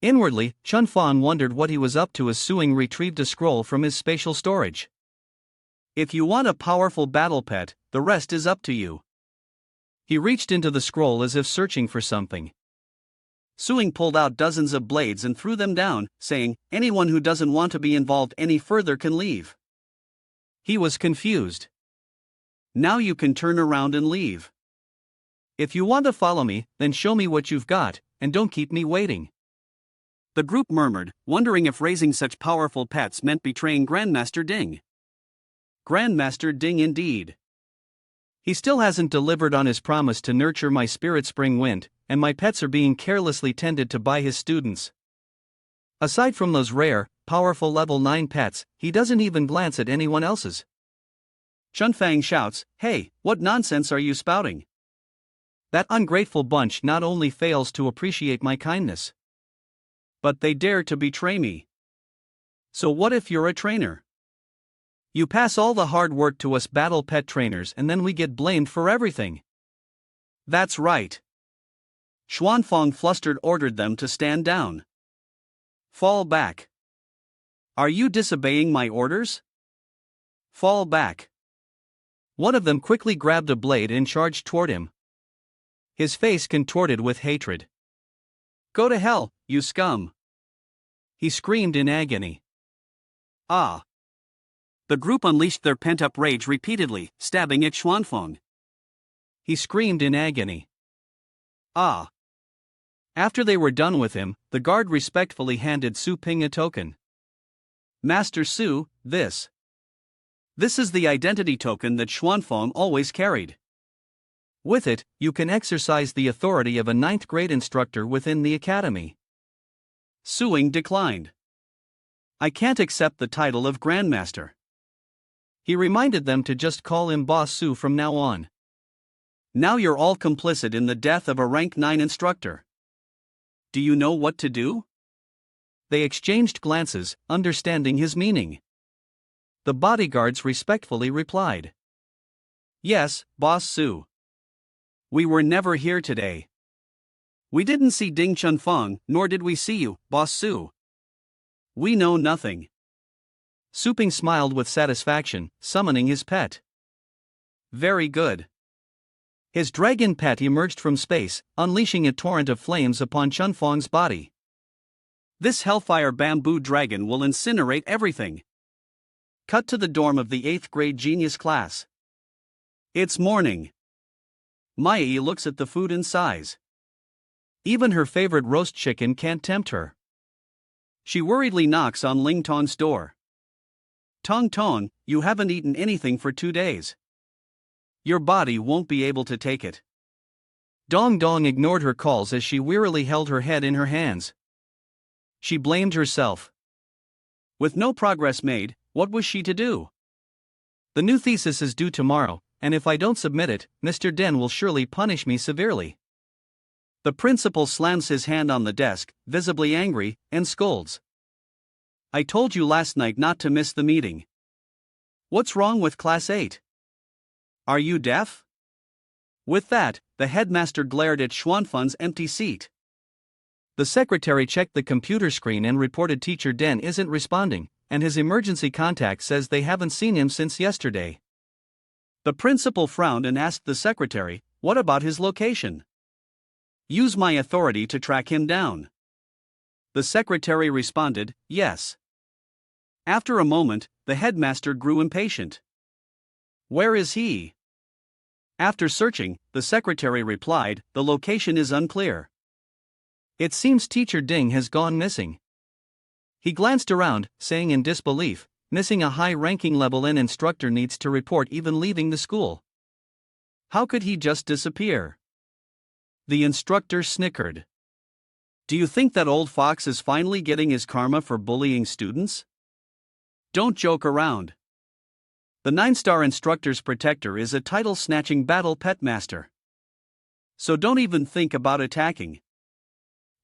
Speaker 2: Inwardly, Chun Fan wondered what he was up to as Suing retrieved a scroll from his spatial storage. If you want a powerful battle pet, the rest is up to you. He reached into the scroll as if searching for something. Suing pulled out dozens of blades and threw them down, saying, "Anyone who doesn't want to be involved any further can leave." He was confused. Now you can turn around and leave. If you want to follow me, then show me what you've got, and don't keep me waiting. The group murmured, wondering if raising such powerful pets meant betraying Grandmaster Ding. Grandmaster Ding indeed. He still hasn't delivered on his promise to nurture my spirit spring wind, and my pets are being carelessly tended to by his students. Aside from those rare, powerful level 9 pets, he doesn't even glance at anyone else's. Chun Fang shouts, "Hey, what nonsense are you spouting? That ungrateful bunch not only fails to appreciate my kindness, but they dare to betray me. So what if you're a trainer? You pass all the hard work to us battle pet trainers and then we get blamed for everything." That's right. Xuanfang flustered ordered them to stand down. Fall back. Are you disobeying my orders? Fall back. One of them quickly grabbed a blade and charged toward him. His face contorted with hatred. "Go to hell, you scum!" he screamed in agony. Ah! The group unleashed their pent-up rage repeatedly, stabbing at Xuanfeng. He screamed in agony. Ah! After they were done with him, the guard respectfully handed Su Ping a token. "Master Su, this is the identity token that Xuanfeng always carried. With it, you can exercise the authority of a 9th grade instructor within the academy." Suing declined. "I can't accept the title of Grandmaster." He reminded them to just call him Boss Su from now on. "Now you're all complicit in the death of a rank 9 instructor. Do you know what to do?" They exchanged glances, understanding his meaning. The bodyguards respectfully replied, "Yes, Boss Su. We were never here today. We didn't see Ding Chunfeng, nor did we see you, Boss Su. We know nothing." Su Ping smiled with satisfaction, summoning his pet. Very good. His dragon pet emerged from space, unleashing a torrent of flames upon Chunfeng's body. "This hellfire bamboo dragon will incinerate everything." Cut to the dorm of the 8th grade genius class. It's morning. Mai looks at the food and sighs. Even her favorite roast chicken can't tempt her. She worriedly knocks on Ling Ton's door. "Tong Tong, you haven't eaten anything for 2 days. Your body won't be able to take it." Dong Dong ignored her calls as she wearily held her head in her hands. She blamed herself. With no progress made, what was she to do? "The new thesis is due tomorrow, and if I don't submit it, Mr. Den will surely punish me severely." The principal slams his hand on the desk, visibly angry, and scolds. "I told you last night not to miss the meeting. What's wrong with Class 8? Are you deaf?" With that, the headmaster glared at Xuanfen's empty seat.
Speaker 1: The secretary checked the computer screen and reported Teacher Den isn't responding, and his emergency contact says they haven't seen him since yesterday.
Speaker 2: The principal frowned and asked the secretary, "What about his location? Use my authority to track him down." The secretary responded, "Yes." After a moment, the headmaster grew impatient. "Where is he?" After searching, the secretary replied, "The location is unclear.
Speaker 1: It seems Teacher Ding has gone missing." He glanced around, saying in disbelief, "Missing a high-ranking level N instructor needs to report even leaving the school. How could he just disappear?" The instructor snickered.
Speaker 2: "Do you think that old fox is finally getting his karma for bullying students? Don't joke around. The 9-star instructor's protector is a title-snatching battle pet master. So don't even think about attacking.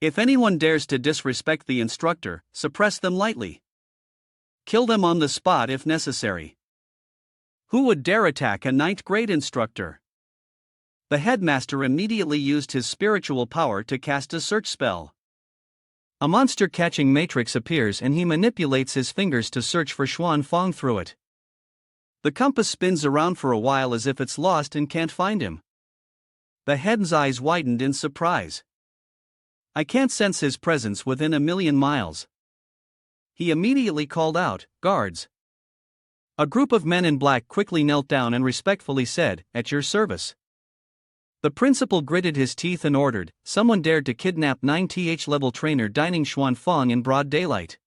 Speaker 2: If anyone dares to disrespect the instructor, suppress them lightly. Kill them on the spot if necessary. Who would dare attack a 9th grade instructor?" The headmaster immediately used his spiritual power to cast a search spell.
Speaker 1: A monster-catching matrix appears and he manipulates his fingers to search for Xuan Fong through it. The compass spins around for a while as if it's lost and can't find him. The head's eyes widened in surprise. "I can't sense his presence within a million miles." He immediately called out, "Guards!" A group of men in black quickly knelt down and respectfully said, "At your service." The principal gritted his teeth and ordered, "Someone dared to kidnap 9th level trainer Dining Xuan Fong in broad daylight.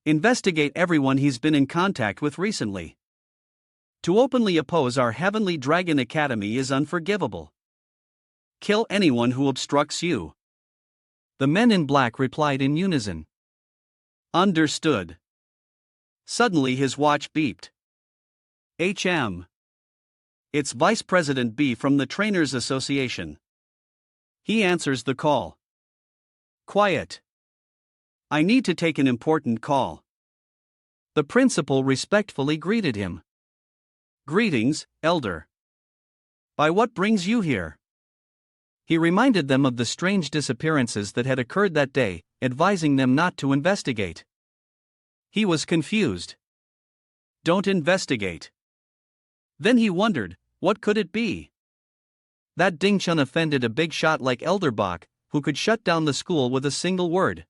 Speaker 1: Investigate everyone he's been in contact with recently. To openly oppose our Heavenly Dragon Academy is unforgivable. Kill anyone who obstructs you." The men in black replied in unison. "Understood." Suddenly his watch beeped. "HM. It's Vice President B from the Trainers Association." He answers the call. "Quiet. I need to take an important call." The principal respectfully greeted him. "Greetings, Elder. By what brings you here?" He reminded them of the strange disappearances that had occurred that day, advising them not to investigate. He was confused. "Don't investigate." Then he wondered, what could it be? That Ding Chun offended a big shot like Elder Bach, who could shut down the school with a single word.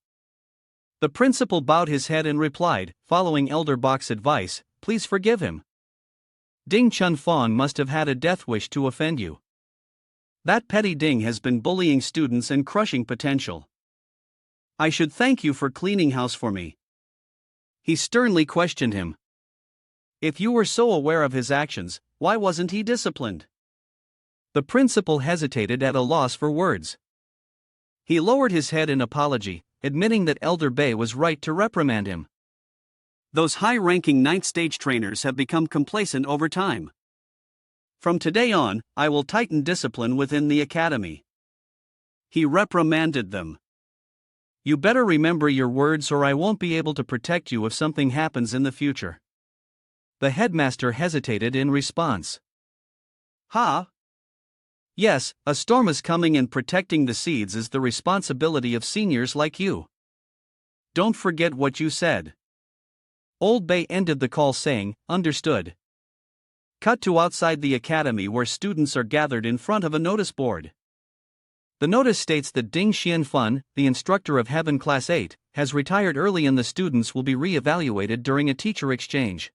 Speaker 1: The principal bowed his head and replied, following Elder Bach's advice, "Please forgive him. Ding Chun Fong must have had a death wish to offend you. That petty Ding has been bullying students and crushing potential. I should thank you for cleaning house for me." He sternly questioned him. "If you were so aware of his actions, why wasn't he disciplined?" The principal hesitated at a loss for words. He lowered his head in apology, admitting that Elder Bei was right to reprimand him. "Those high-ranking 9th stage trainers have become complacent over time. From today on, I will tighten discipline within the academy." He reprimanded them. "You better remember your words or I won't be able to protect you if something happens in the future." The headmaster hesitated in response. "Huh? Yes, a storm is coming and protecting the seeds is the responsibility of seniors like you. Don't forget what you said." Old Bei ended the call saying, "Understood." Cut to outside the academy where students are gathered in front of a notice board. The notice states that Ding Xianfun, the instructor of Heaven Class 8, has retired early and the students will be re-evaluated during a teacher exchange.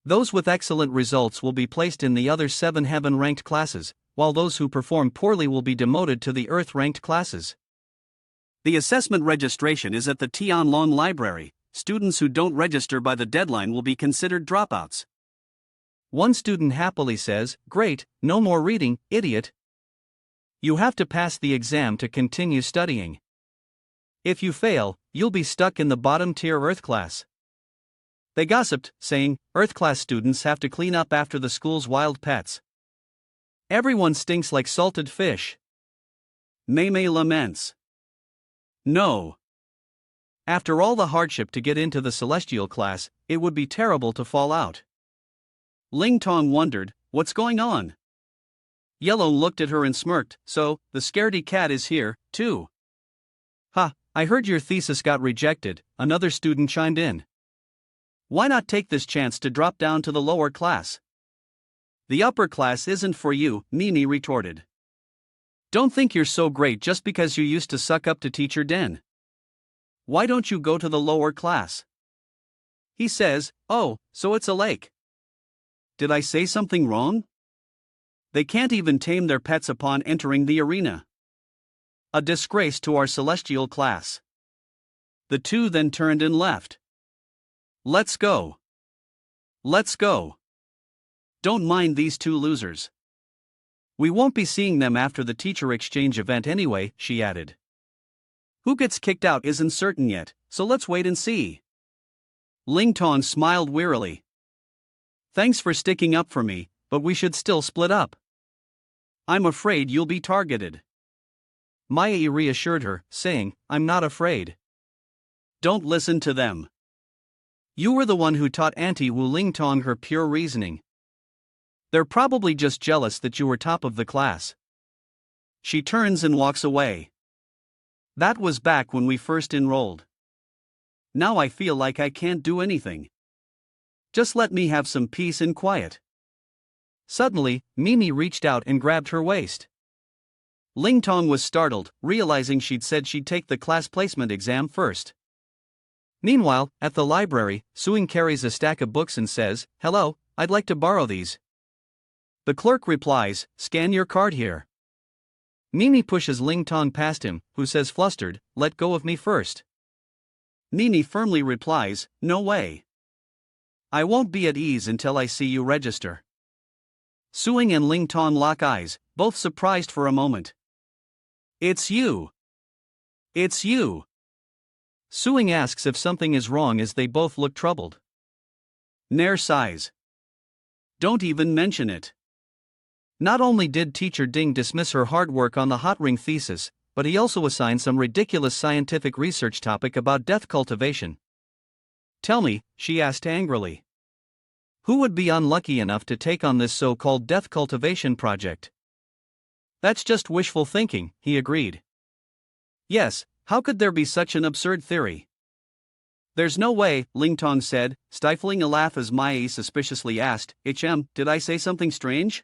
Speaker 1: Those with excellent results will be placed in the other 7 Heaven-ranked classes, while those who perform poorly will be demoted to the Earth-ranked classes. The assessment registration is at the Tianlong Library. Students who don't register by the deadline will be considered dropouts. One student happily says, "Great, no more reading, idiot. You have to pass the exam to continue studying. If you fail, you'll be stuck in the bottom-tier Earth class." They gossiped, saying, "Earth class students have to clean up after the school's wild pets. Everyone stinks like salted fish." Mei laments. "No. After all the hardship to get into the celestial class, it would be terrible to fall out." Ling Tong wondered, "What's going on?" Yellow looked at her and smirked, "So, the scaredy cat is here, too." Ha, I heard your thesis got rejected, another student chimed in.
Speaker 2: Why not take this chance to drop down to the lower class? The upper class isn't for you, Mimi retorted. Don't think you're so great just because you used to suck up to Teacher Den. Why don't you go to the lower class? He says, oh, so it's a lake. Did I say something wrong? They can't even tame their pets upon entering the arena. A disgrace to our celestial class. The two then turned and left. Let's go. Let's go. Don't mind these two losers. We won't be seeing them after the teacher exchange event anyway, she added. Who gets kicked out isn't certain yet, so let's wait and see. Ling Tong smiled wearily. Thanks for sticking up for me, but we should still split up. I'm afraid you'll be targeted.
Speaker 1: Mai reassured her, saying, I'm not afraid.
Speaker 2: Don't listen to them.
Speaker 1: You were the one who taught Auntie Wu Ling Tong her pure reasoning. They're probably just jealous that you were top of the class.
Speaker 2: She turns and walks away. That was back when we first enrolled. Now I feel like I can't do anything. Just let me have some peace and quiet.
Speaker 1: Suddenly, Mimi reached out and grabbed her waist.
Speaker 2: Ling Tong was startled, realizing she'd said she'd take the class placement exam first.
Speaker 1: Meanwhile, at the library, Suing carries a stack of books and says, Hello, I'd like to borrow these.
Speaker 2: The clerk replies, Scan your card here.
Speaker 1: Mimi pushes Ling Tong past him, who says flustered, Let go of me first.
Speaker 2: Mimi firmly replies, No way. I won't be at ease until I see you register. Suing and Ling Tong lock eyes, both surprised for a moment. It's you. It's you.
Speaker 1: Suing asks if something is wrong as they both look troubled.
Speaker 2: Nair sighs. Don't even mention it.
Speaker 1: Not only did Teacher Ding dismiss her hard work on the hot ring thesis, but he also assigned some ridiculous scientific research topic about death cultivation. Tell me, she asked angrily. Who would be unlucky enough to take on this so-called death cultivation project?
Speaker 2: That's just wishful thinking, he agreed. Yes, how could there be such an absurd theory? There's no way, Ling Tong said, stifling a laugh as Mai suspiciously asked, did I say something strange?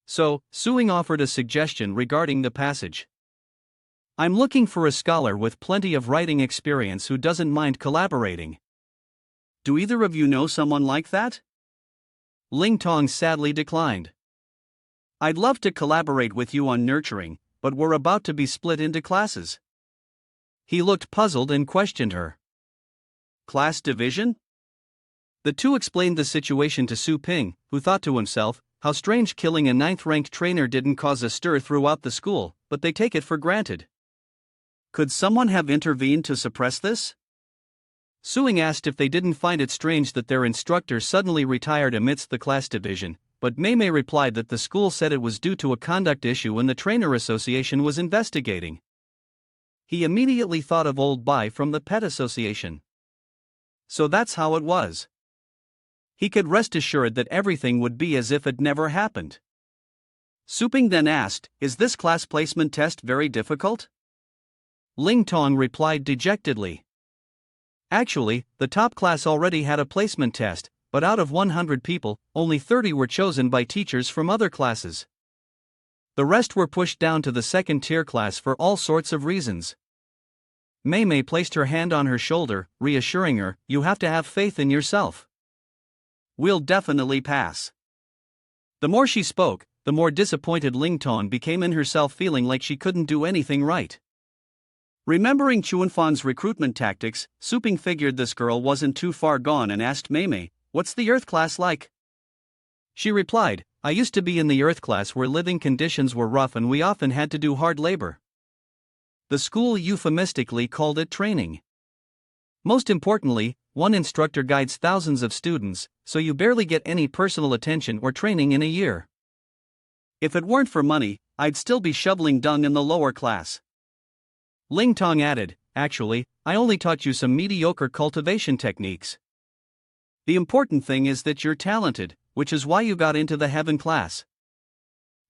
Speaker 1: So, Suing offered a suggestion regarding the passage. I'm looking for a scholar with plenty of writing experience who doesn't mind collaborating.
Speaker 2: Do either of you know someone like that?
Speaker 1: Ling Tong sadly declined.
Speaker 2: I'd love to collaborate with you on nurturing, but we're about to be split into classes.
Speaker 1: He looked puzzled and questioned her.
Speaker 2: Class division?
Speaker 1: The two explained the situation to Su Ping, who thought to himself, how strange killing a 9th-ranked trainer didn't cause a stir throughout the school, but they take it for granted.
Speaker 2: Could someone have intervened to suppress this?
Speaker 1: Suing asked if they didn't find it strange that their instructor suddenly retired amidst the class division, but Mei Mei replied that the school said it was due to a conduct issue and the trainer association was investigating. He immediately thought of Old Bai from the Pet Association. So that's how it was. He could rest assured that everything would be as if it never happened.
Speaker 2: Su Ping then asked, Is this class placement test very difficult?
Speaker 1: Ling Tong replied dejectedly. Actually, the top class already had a placement test, but out of 100 people, only 30 were chosen by teachers from other classes. The rest were pushed down to the second-tier class for all sorts of reasons. Mei Mei placed her hand on her shoulder, reassuring her, You have to have faith in yourself.
Speaker 2: We'll definitely pass.
Speaker 1: The more she spoke, the more disappointed Ling Tong became in herself, feeling like she couldn't do anything right.
Speaker 2: Remembering Chuanfan's recruitment tactics, Su Ping figured this girl wasn't too far gone and asked Mei Mei, What's the Earth class like?
Speaker 1: She replied, I used to be in the Earth class where living conditions were rough and we often had to do hard labor. The school euphemistically called it training. Most importantly, one instructor guides thousands of students, so you barely get any personal attention or training in a year.
Speaker 2: If it weren't for money, I'd still be shoveling dung in the lower class.
Speaker 1: Ling Tong added, Actually, I only taught you some mediocre cultivation techniques.
Speaker 2: The important thing is that you're talented, which is why you got into the heaven class.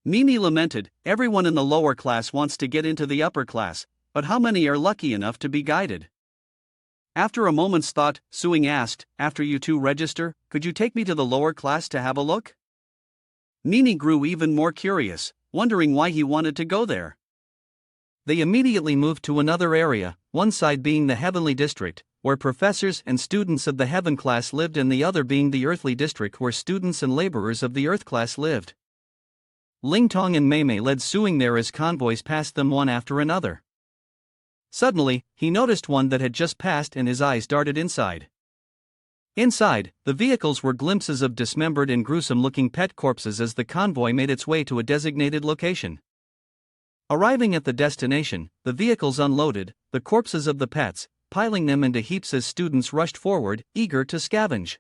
Speaker 2: Mimi lamented, Everyone in the lower class wants to get into the upper class, but how many are lucky enough to be guided? After a moment's thought, Suing asked, after you two register, could you take me to the lower class to have a look? Nini grew even more curious, wondering why he wanted to go there.
Speaker 1: They immediately moved to another area, one side being the heavenly district, where professors and students of the heaven class lived, and the other being the earthly district where students and laborers of the earth class lived. Ling Tong and Mei Mei led Suing there as convoys passed them one after another. Suddenly, he noticed one that had just passed and his eyes darted inside. Inside, the vehicles were glimpses of dismembered and gruesome-looking pet corpses as the convoy made its way to a designated location. Arriving at the destination, the vehicles unloaded the corpses of the pets, piling them into heaps as students rushed forward, eager to scavenge.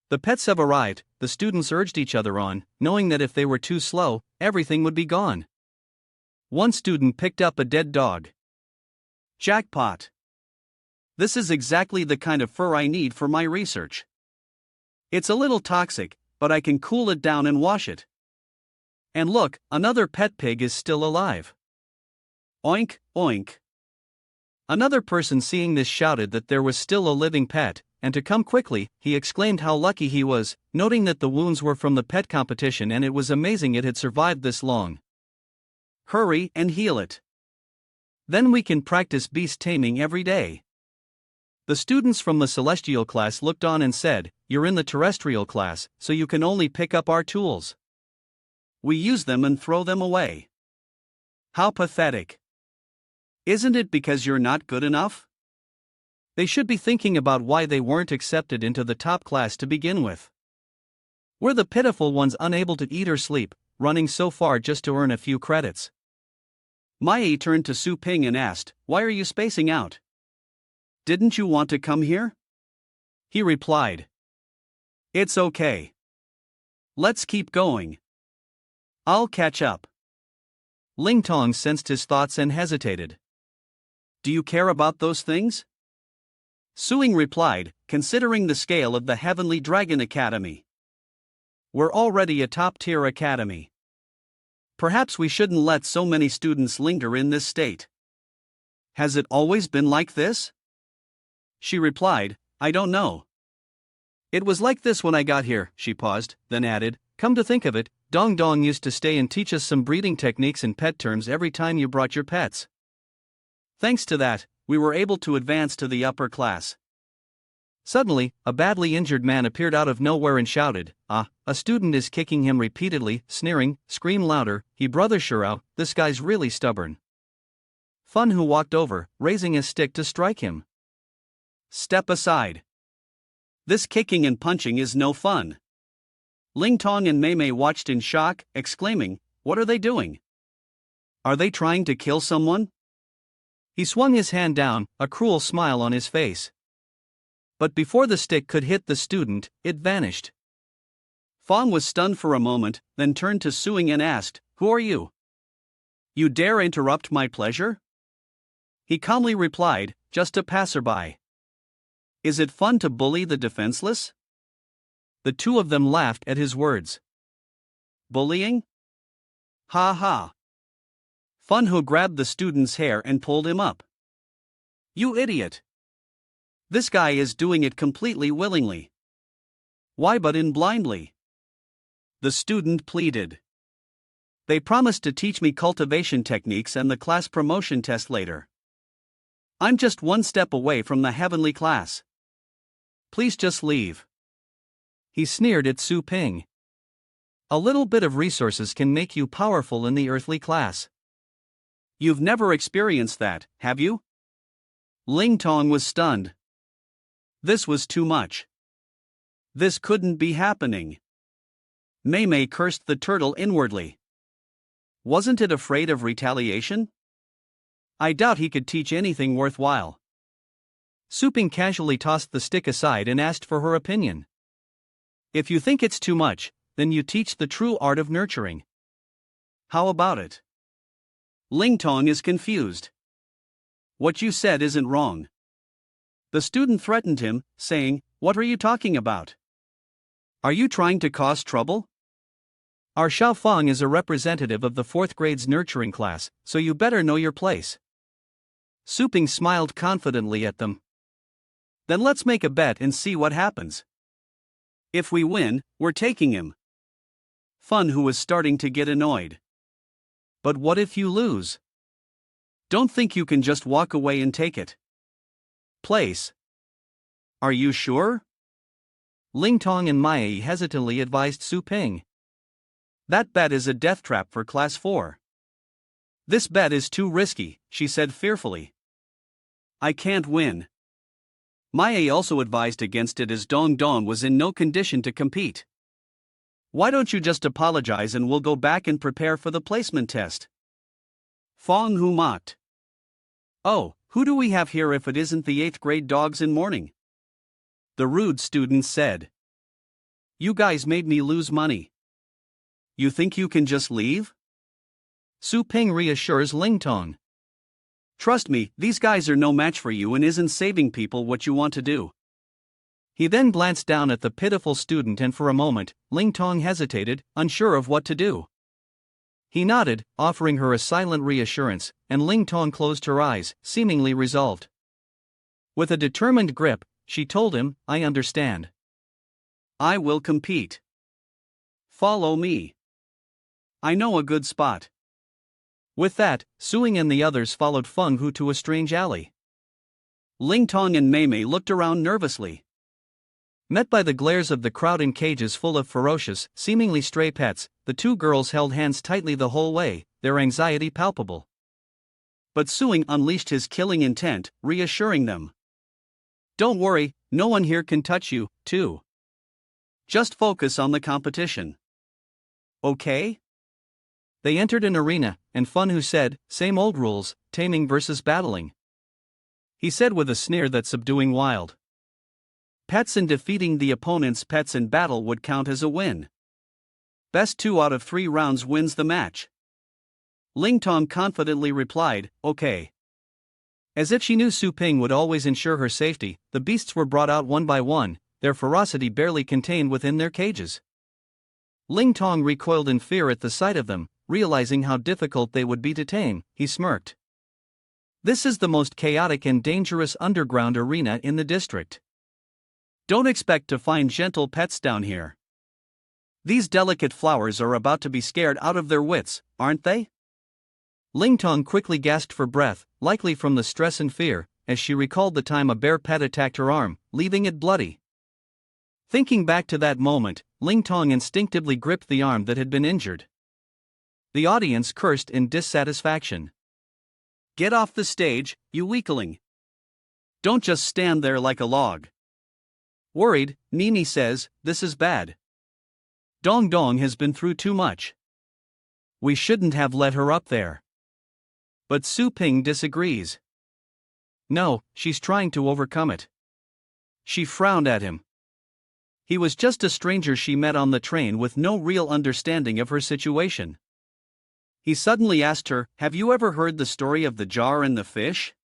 Speaker 1: The pets have arrived, the students urged each other on, knowing that if they were too slow, everything would be gone. One student picked up a dead dog. Jackpot! This is exactly the kind of fur I need for my research. It's a little toxic, but I can cool it down and wash it. And look, another pet pig is still alive. Oink, oink. Another person seeing this shouted that there was still a living pet, and to come quickly, he exclaimed how lucky he was, noting that the wounds were from the pet competition and it was amazing it had survived this long. Hurry and heal it. Then we can practice beast taming every day. The students from the celestial class looked on and said, you're in the terrestrial class, so you can only pick up our tools. We use them and throw them away. How pathetic. Isn't it because you're not good enough? They should be thinking about why they weren't accepted into the top class to begin with. We're the pitiful ones unable to eat or sleep, running so far just to earn a few credits. Mai turned to Su Ping and asked, why are you spacing out? Didn't you want to come here? He replied, it's okay. Let's keep going. I'll catch up. Ling Tong sensed his thoughts and hesitated. Do you care about those things? Suing replied, considering the scale of the Heavenly Dragon Academy. We're already a top-tier academy. Perhaps we shouldn't let so many students linger in this state. Has it always been like this? She replied, I don't know. It was like this when I got here, she paused, then added, come to think of it, Dong Dong used to stay and teach us some breeding techniques and pet terms every time you brought your pets. Thanks to that, we were able to advance to the upper class. Suddenly, a badly injured man appeared out of nowhere and shouted, a student is kicking him repeatedly, sneering, scream louder, he brother Shirao, this guy's really stubborn. Fun who walked over, raising his stick to strike him. Step aside. This kicking and punching is no fun. Ling Tong and Mei Mei watched in shock, exclaiming, what are they doing? Are they trying to kill someone? He swung his hand down, a cruel smile on his face. But before the stick could hit the student, it vanished. Fong was stunned for a moment, then turned to Suing and asked, who are you? You dare interrupt my pleasure? He calmly replied, just a passerby. Is it fun to bully the defenseless? The two of them laughed at his words. Bullying? Ha ha. Fun who grabbed the student's hair and pulled him up. You idiot. This guy is doing it completely willingly. Why butt in blindly? The student pleaded. They promised to teach me cultivation techniques and the class promotion test later. I'm just one step away from the heavenly class. Please just leave. He sneered at Su Ping. A little bit of resources can make you powerful in the earthly class. You've never experienced that, have you? Ling Tong was stunned. This was too much. This couldn't be happening. Mei Mei cursed the turtle inwardly. Wasn't it afraid of retaliation? I doubt he could teach anything worthwhile. Su Ping casually tossed the stick aside and asked for her opinion. If you think it's too much, then you teach the true art of nurturing. How about it? Ling Tong is confused. What you said isn't wrong. The student threatened him, saying, what are you talking about? Are you trying to cause trouble? Our Xiao Fong is a representative of the 4th grade's nurturing class, so you better know your place.
Speaker 2: Su Ping smiled confidently at them. Then let's make a bet and see what happens. If we win, we're taking him. Fun, who was starting to get annoyed. But what if you lose? Don't think you can just walk away and take it. Place. Are you sure?
Speaker 1: Ling Tong and Mai hesitantly advised Su Ping.
Speaker 2: That bet is a death trap for Class 4. This bet is too risky, she said fearfully. I can't win. Mai also advised against it as Dong Dong was in no condition to compete. Why don't you just apologize and we'll go back and prepare for the placement test? Fong Hu mocked. Oh, who do we have here if it isn't the 8th grade dogs in mourning? The rude student said. You guys made me lose money. You think you can just leave?
Speaker 1: Su Ping reassures Ling Tong.
Speaker 2: Trust me, these guys are no match for you and isn't saving people what you want to do.
Speaker 1: He then glanced down at the pitiful student and for a moment, Ling Tong hesitated, unsure of what to do. He nodded, offering her a silent reassurance, and Ling Tong closed her eyes, seemingly resolved. With a determined grip, she told him, I understand.
Speaker 2: I will compete. Follow me. I know a good spot.
Speaker 1: With that, Suing and the others followed Feng Hu to a strange alley.
Speaker 2: Ling Tong and Mei Mei looked around nervously.
Speaker 1: Met by the glares of the crowd in cages full of ferocious, seemingly stray pets, the two girls held hands tightly the whole way, their anxiety palpable.
Speaker 2: But Suing unleashed his killing intent, reassuring them. Don't worry, no one here can touch you, too. Just focus on the competition. Okay?
Speaker 1: They entered an arena, and Fun Hu said, same old rules, taming versus battling. He said with a sneer that subduing wild. Pets and defeating the opponent's pets in battle would count as a win. Best 2 out of 3 rounds wins the match. Ling Tong confidently replied, okay. As if she knew Su Ping would always ensure her safety, the beasts were brought out one by one, their ferocity barely contained within their cages. Ling Tong recoiled in fear at the sight of them, realizing how difficult they would be to tame. He smirked. This is the most chaotic and dangerous underground arena in the district. Don't expect to find gentle pets down here. These delicate flowers are about to be scared out of their wits, aren't they? Ling Tong quickly gasped for breath, likely from the stress and fear, as she recalled the time a bear pet attacked her arm, leaving it bloody. Thinking back to that moment, Ling Tong instinctively gripped the arm that had been injured. The audience cursed in dissatisfaction.
Speaker 2: Get off the stage, you weakling. Don't just stand there like a log.
Speaker 1: Worried, Mimi says, this is bad. Dong Dong has been through too much. We shouldn't have let her up there. But Su Ping disagrees. No, she's trying to overcome it. She frowned at him. He was just a stranger she met on the train with no real understanding of her situation. He suddenly asked her, have you ever heard the story of the jar and the fish?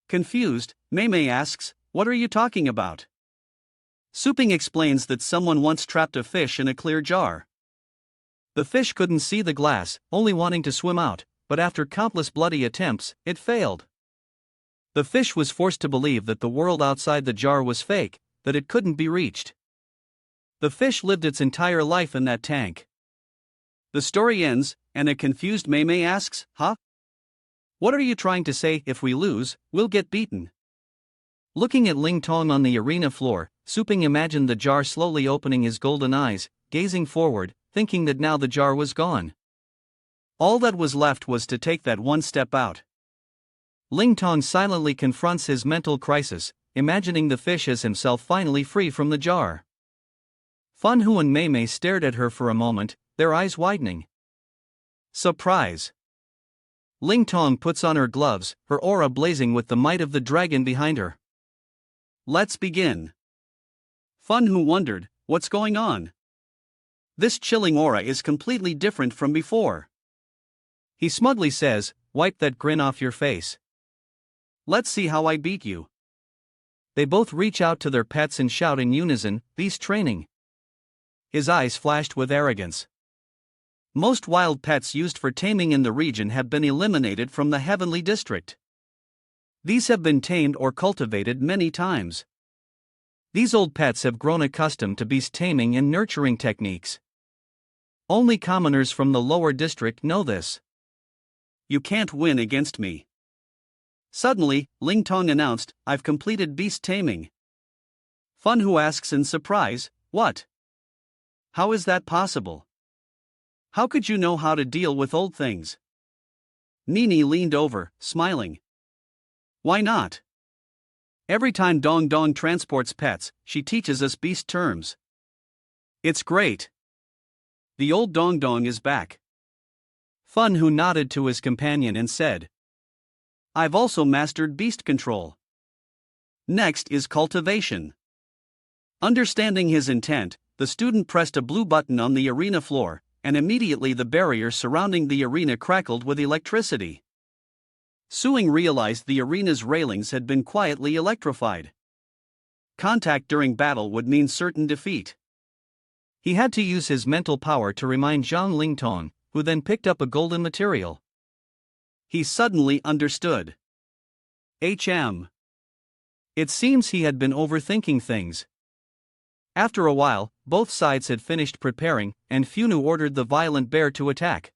Speaker 1: Confused, Mei Mei asks, what are you talking about? Su Ping explains that someone once trapped a fish in a clear jar. The fish couldn't see the glass, only wanting to swim out, but after countless bloody attempts, it failed. The fish was forced to believe that the world outside the jar was fake, that it couldn't be reached. The fish lived its entire life in that tank. The story ends, and a confused Mei Mei asks, huh? What are you trying to say? If we lose, we'll get beaten. Looking at Ling Tong on the arena floor, Su Ping imagined the jar slowly opening his golden eyes, gazing forward, thinking that now the jar was gone. All that was left was to take that one step out. Ling Tong silently confronts his mental crisis, imagining the fish as himself finally free from the jar. Fun Hu and Mei Mei stared at her for a moment, their eyes widening. Surprise! Ling Tong puts on her gloves, her aura blazing with the might of the dragon behind her. Let's begin. Fun Hu wondered, what's going on? This chilling aura is completely different from before. He smugly says, wipe that grin off your face. Let's see how I beat you. They both reach out to their pets and shout in unison, beast training. His eyes flashed with arrogance. Most wild pets used for taming in the region have been eliminated from the heavenly district.
Speaker 2: These have been tamed or cultivated many times. These old pets have grown accustomed to beast taming and nurturing techniques. Only commoners from the lower district know this. You can't win against me. Suddenly, Ling Tong announced, I've completed beast taming. Fun Who asks in surprise, what? How is that possible? How could you know how to deal with old things? Nini leaned over, smiling. Why not? Every time Dong Dong transports pets, she teaches us beast terms. It's great. The old Dong Dong is back. Fun Who nodded to his companion and said, I've also mastered beast control. Next is cultivation. Understanding his intent, the student pressed a blue button on the arena floor, and immediately the barrier surrounding the arena crackled with electricity. Suing realized the arena's railings had been quietly electrified. Contact during battle would mean certain defeat. He had to use his mental power to remind Zhang Lingtong, who then picked up a golden material. He suddenly understood. HM. It seems he had been overthinking things. After a while, both sides had finished preparing, and Funu ordered the violent bear to attack.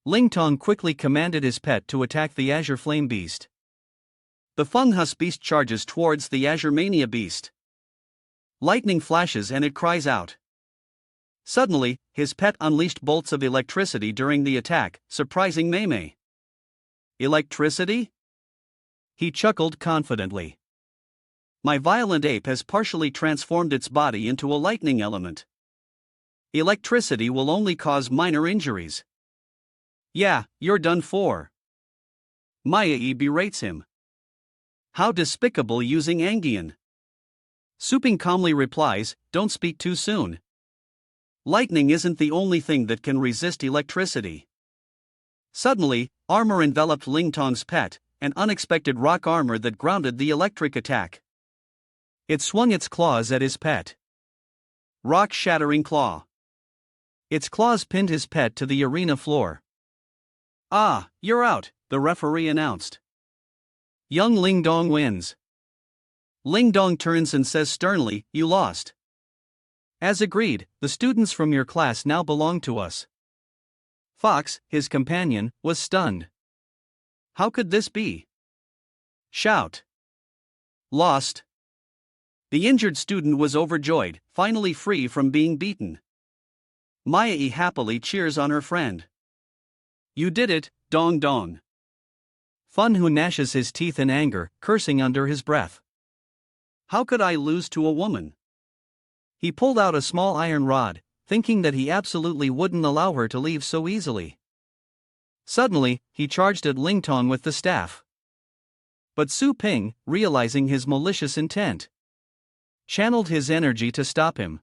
Speaker 2: Lingtong quickly commanded his pet to attack the Azure Flame Beast. The Funghus Beast charges towards the Azure Mania Beast. Lightning flashes and it cries out. Suddenly, his pet unleashed bolts of electricity during the attack, surprising Meimei. Electricity? He chuckled confidently. My violent ape has partially transformed its body into a lightning element. Electricity will only cause minor injuries. Yeah, you're done for. Maya berates him. How despicable using Angian. Suping calmly replies, don't speak too soon. Lightning isn't the only thing that can resist electricity. Suddenly, armor enveloped Lingtong's pet, an unexpected rock armor that grounded the electric attack. It swung its claws at his pet. Rock-shattering claw. Its claws pinned his pet to the arena floor. Ah, you're out, the referee announced. Young Ling Dong wins. Ling Dong turns and says sternly, you lost. As agreed, the students from your class now belong to us. Fox, his companion, was stunned. How could this be? Shout. Lost. The injured student was overjoyed, finally free from being beaten. Maya happily cheers on her friend. You did it, Dong Dong. Fun Who gnashes his teeth in anger, cursing under his breath. How could I lose to a woman? He pulled out a small iron rod, thinking that he absolutely wouldn't allow her to leave so easily. Suddenly, he charged at Lingtong with the staff. But Su Ping, realizing his malicious intent, channeled his energy to stop him.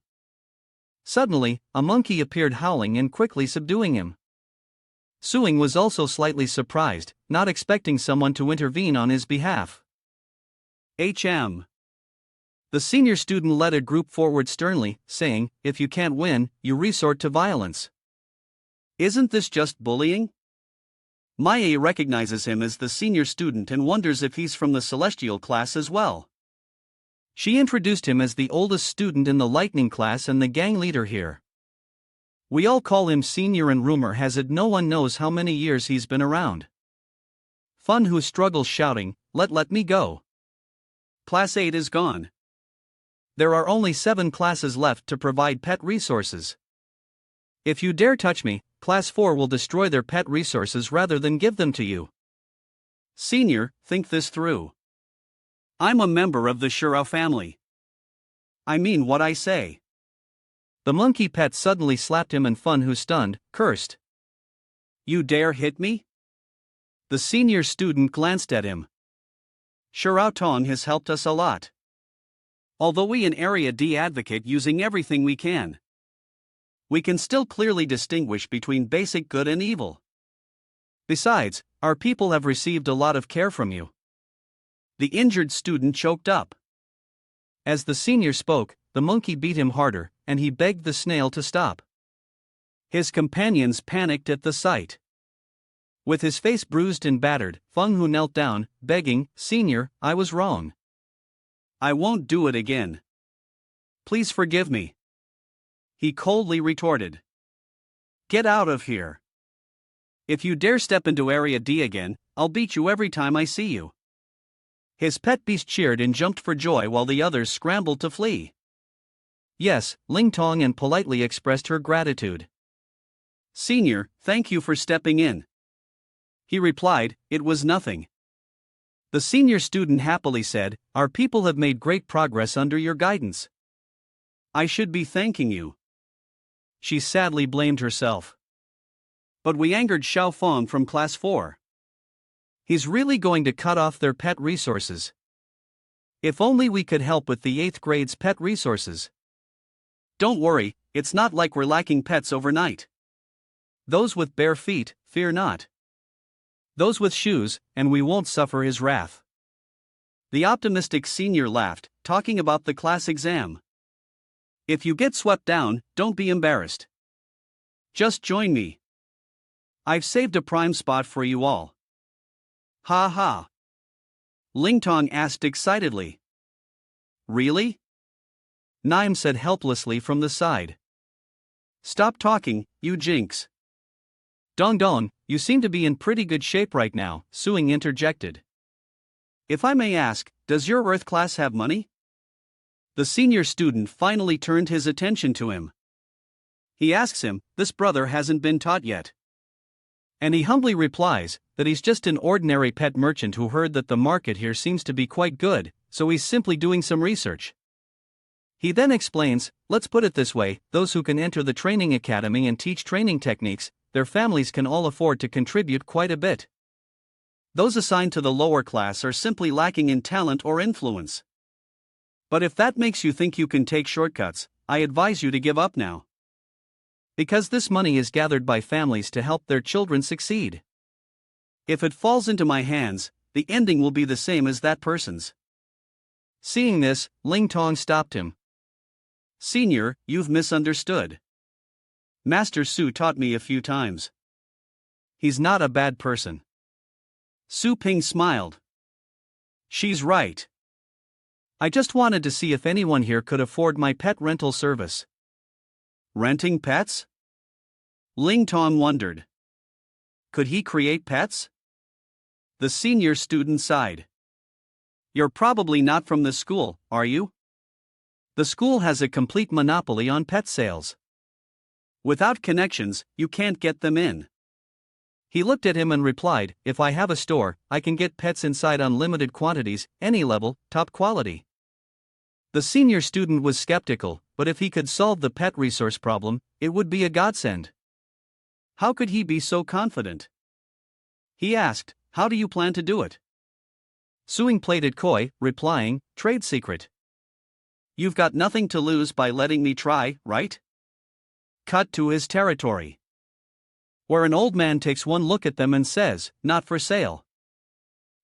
Speaker 2: Suddenly, a monkey appeared howling and quickly subduing him. Suing was also slightly surprised, not expecting someone to intervene on his behalf. HM. The senior student led a group forward sternly, saying, if you can't win, you resort to violence. Isn't this just bullying? Maya recognizes him as the senior student and wonders if he's from the celestial class as well. She introduced him as the oldest student in the lightning class and the gang leader here. We all call him senior and rumor has it no one knows how many years he's been around. Fun Who struggles shouting, let me go. Class 8 is gone. There are only 7 classes left to provide pet resources. If you dare touch me, Class 4 will destroy their pet resources rather than give them to you. Senior, think this through. I'm a member of the Shirao family. I mean what I say. The monkey pet suddenly slapped him and Fun Who stunned, cursed. You dare hit me? The senior student glanced at him. Shirao Tong has helped us a lot. Although we in Area D advocate using everything we can still clearly distinguish between basic good and evil. Besides, our people have received a lot of care from you. The injured student choked up. As the senior spoke, the monkey beat him harder, and he begged the snail to stop. His companions panicked at the sight.
Speaker 1: With his face bruised and battered, Feng Hu knelt down, begging, "Senior, I was wrong.
Speaker 2: I won't do it again. Please forgive me." He coldly retorted. "Get out of here. If you dare step into Area D again, I'll beat you every time I see you." His pet beast cheered and jumped for joy while the others scrambled to flee.
Speaker 1: Yes, Ling Tong and politely expressed her gratitude.
Speaker 2: "Senior, thank you for stepping in." He replied, "It was nothing."
Speaker 1: The senior student happily said, "Our people have made great progress under your guidance."
Speaker 2: "I should be thanking you."
Speaker 1: She sadly blamed herself.
Speaker 2: "But we angered Xiao Feng from Class 4.
Speaker 1: He's really going to cut off their pet resources. If only we could help with the 8th grade's pet resources."
Speaker 2: "Don't worry, it's not like we're lacking pets overnight.
Speaker 1: Those with bare feet, fear not. Those with shoes, and we won't suffer his wrath."
Speaker 2: The optimistic senior laughed, talking about the class exam. "If you get swept down, don't be embarrassed. Just join me. I've saved a prime spot for you all." "Ha ha." Ling Tong asked excitedly. "Really?"
Speaker 1: Naim said helplessly from the side.
Speaker 2: "Stop talking, you jinx."
Speaker 1: "Dong Dong, you seem to be in pretty good shape right now," Suing interjected.
Speaker 2: "If I may ask, does your Earth class have money?" The senior student finally turned his attention to him. He asks him, "This brother hasn't been taught yet."
Speaker 1: And he humbly replies that he's just an ordinary pet merchant who heard that the market here seems to be quite good, so he's simply doing some research. He then explains, "Let's put it this way, those who can enter the training academy and teach training techniques, their families can all afford to contribute quite a bit. Those assigned to the lower class are simply lacking in talent or influence. But if that makes you think you can take shortcuts, I advise you to give up now. Because this money is gathered by families to help their children succeed. If it falls into my hands, the ending will be the same as that person's." Seeing this, Ling Tong stopped him.
Speaker 2: "Senior, you've misunderstood. Master Su taught me a few times.
Speaker 1: He's not a bad person."
Speaker 2: Su Ping smiled. "She's right.
Speaker 1: I just wanted to see if anyone here could afford my pet rental service."
Speaker 2: Renting pets? Ling Tong wondered. Could he create pets? The senior student sighed. "You're probably not from the school, are you?"
Speaker 1: "The school has a complete monopoly on pet sales.
Speaker 2: Without connections, you can't get them in."
Speaker 1: He looked at him and replied, "If I have a store, I can get pets inside unlimited quantities, any level, top quality." The senior student was skeptical, but if he could solve the pet resource problem, it would be a godsend.
Speaker 2: How could he be so confident? He asked, "How do you plan to do it?"
Speaker 1: Suing played it coy, replying, "Trade secret."
Speaker 2: "You've got nothing to lose by letting me try, right?"
Speaker 1: Cut to his territory, where an old man takes one look at them and says, "Not for sale."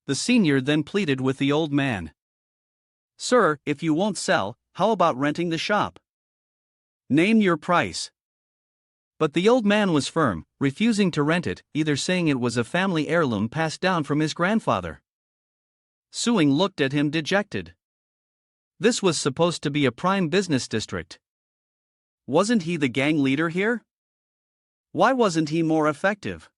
Speaker 1: The senior then pleaded with the old man.
Speaker 2: "Sir, if you won't sell, how about renting the shop? Name your price."
Speaker 1: But the old man was firm, refusing to rent it, either saying it was a family heirloom passed down from his grandfather. Suing looked at him dejected. This was supposed to be a prime business district.
Speaker 2: Wasn't he the gang leader here? Why wasn't he more effective?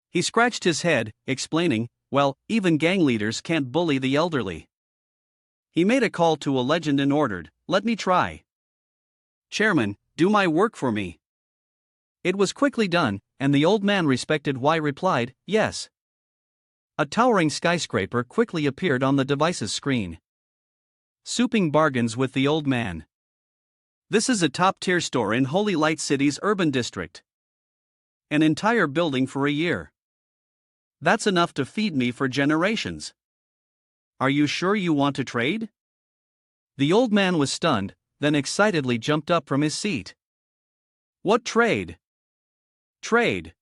Speaker 1: He scratched his head, explaining, "Well, even gang leaders can't bully the elderly."
Speaker 2: He made a call to a legend and ordered, "Let me try. Chairman, do my work for me."
Speaker 1: It was quickly done, and the old man respected why replied, "Yes." A towering skyscraper quickly appeared on the device's screen. Suping bargains with the old man.
Speaker 2: "This is a top-tier store in Holy Light City's urban district. An entire building for a year. That's enough to feed me for generations. Are you sure you want to trade?"
Speaker 1: The old man was stunned, then excitedly jumped up from his seat.
Speaker 2: "What trade?" "Trade.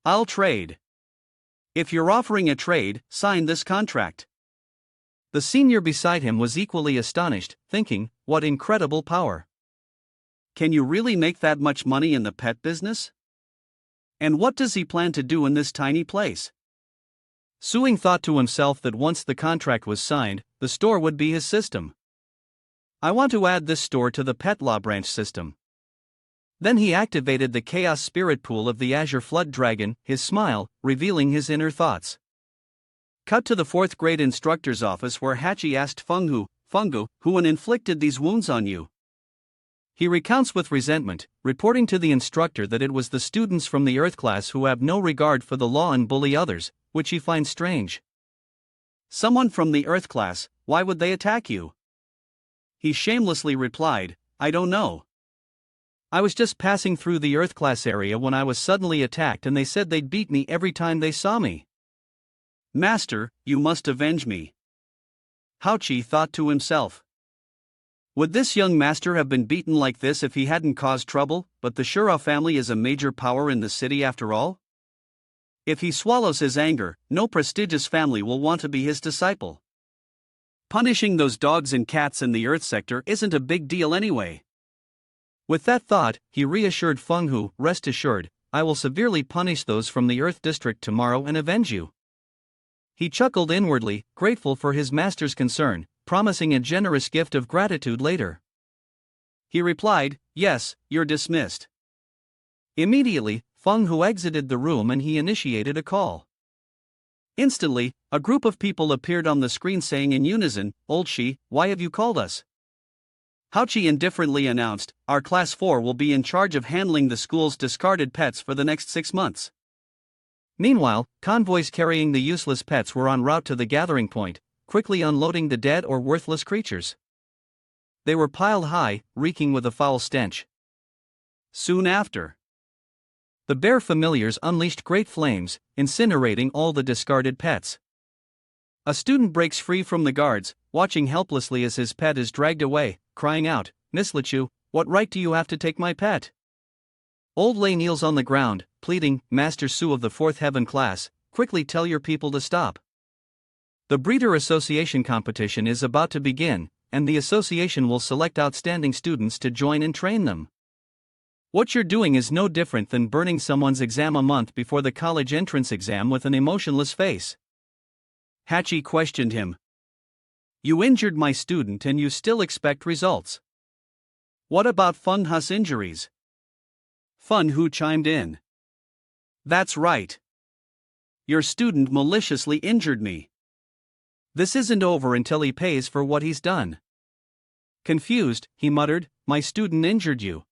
Speaker 2: I'll trade. If you're offering a trade, sign this contract."
Speaker 1: The senior beside him was equally astonished, thinking, "What incredible power.
Speaker 2: Can you really make that much money in the pet business?" And what does he plan to do in this tiny place?
Speaker 1: Suing thought to himself that once the contract was signed, the store would be his system. I want to add this store to the pet law branch system. Then he activated the chaos spirit pool of the Azure Flood Dragon, his smile, revealing his inner thoughts. Cut to the 4th grade instructor's office where Hachi asked Fungu, who inflicted these wounds on you? He recounts with resentment, reporting to the instructor that it was the students from the Earth class who have no regard for the law and bully others, which he finds strange.
Speaker 2: Someone from the Earth class, why would they attack you? He shamelessly replied, I don't know.
Speaker 1: I was just passing through the Earth class area when I was suddenly attacked and they said they'd beat me every time they saw me.
Speaker 2: Master, you must avenge me. Hachi thought to himself. Would this young master have been beaten like this if he hadn't caused trouble, but the Shura family is a major power in the city after all? If he swallows his anger, no prestigious family will want to be his disciple. Punishing those dogs and cats in the Earth sector isn't a big deal anyway.
Speaker 1: With that thought, he reassured Fenghu, rest assured, I will severely punish those from the Earth district tomorrow and avenge you. He chuckled inwardly, grateful for his master's concern, promising a generous gift of gratitude later.
Speaker 2: He replied, yes, you're dismissed.
Speaker 1: Immediately, Fenghu exited the room and he initiated a call.
Speaker 2: Instantly, a group of people appeared on the screen saying in unison, Old Shi, why have you called us? Hachi indifferently announced, our Class 4 will be in charge of handling the school's discarded pets for the next 6 months.
Speaker 1: Meanwhile, convoys carrying the useless pets were en route to the gathering point, quickly unloading the dead or worthless creatures. They were piled high, reeking with a foul stench.
Speaker 2: Soon after,
Speaker 1: the bear familiars unleashed great flames, incinerating all the discarded pets. A student breaks free from the guards, watching helplessly as his pet is dragged away, crying out, Miss Lichu, what right do you have to take my pet? Old Lei kneels on the ground, pleading, Master Su of the 4th Heaven class, quickly tell your people to stop. The Breeder Association competition is about to begin, and the association will select outstanding students to join and train them. What you're doing is no different than burning someone's exam a month before the college entrance exam with an emotionless face.
Speaker 2: Hachi questioned him. You injured my student and you still expect results. What about Fenghu's injuries? Fenghu chimed in. That's right. Your student maliciously injured me.
Speaker 1: This isn't over until he pays for what he's done. Confused, he muttered, my student injured you.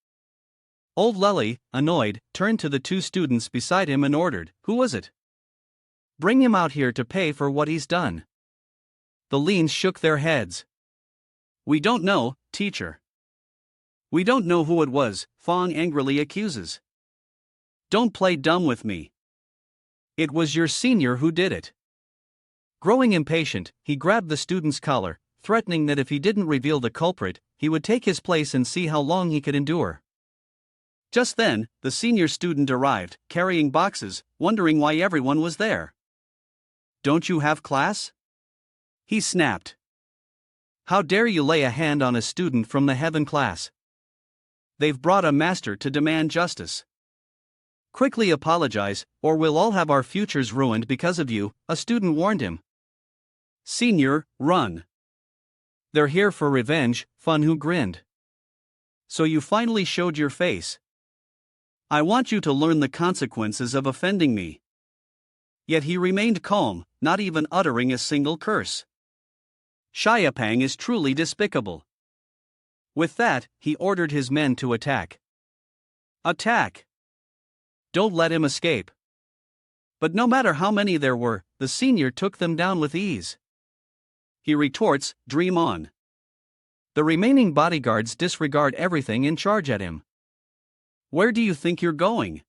Speaker 1: Old Lely, annoyed, turned to the 2 students beside him and ordered, who was it? Bring him out here to pay for what he's done. The Leans shook their heads.
Speaker 2: We don't know, teacher. We don't know who it was, Feng angrily accuses. Don't play dumb with me.
Speaker 1: It was your senior who did it. Growing impatient, he grabbed the student's collar, threatening that if he didn't reveal the culprit, he would take his place and see how long he could endure.
Speaker 2: Just then, the senior student arrived, carrying boxes, wondering why everyone was there. Don't you have class? He snapped.
Speaker 1: How dare you lay a hand on a student from the Heaven class?
Speaker 2: They've brought a master to demand justice.
Speaker 1: Quickly apologize, or we'll all have our futures ruined because of you, a student warned him.
Speaker 2: Senior, run.
Speaker 1: They're here for revenge, Fenghu grinned.
Speaker 2: So you finally showed your face. I want you to learn the consequences of offending me. Yet he remained calm, not even uttering a single curse. Xiaopang is truly despicable. With that, he ordered his men to attack. Attack! Don't let him escape. But no matter how many there were, the senior took them down with ease. He retorts, dream on.
Speaker 1: The remaining bodyguards disregard everything and charge at him.
Speaker 2: Where do you think you're going?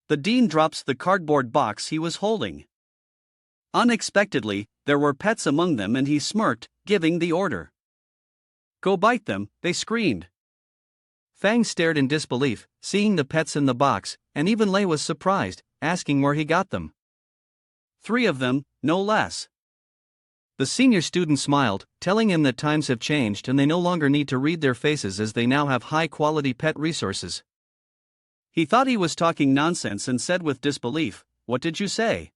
Speaker 2: The dean drops the cardboard box he was holding. Unexpectedly, there were pets among them and he smirked, giving the order. Go bite them, they screamed.
Speaker 1: Fang stared in disbelief, seeing the pets in the box, and even Lei was surprised, asking where he got them.
Speaker 2: 3 of them, no less.
Speaker 1: The senior student smiled, telling him that times have changed and they no longer need to read their faces as they now have high-quality pet resources.
Speaker 2: He thought he was talking nonsense and said with disbelief, "What did you say?"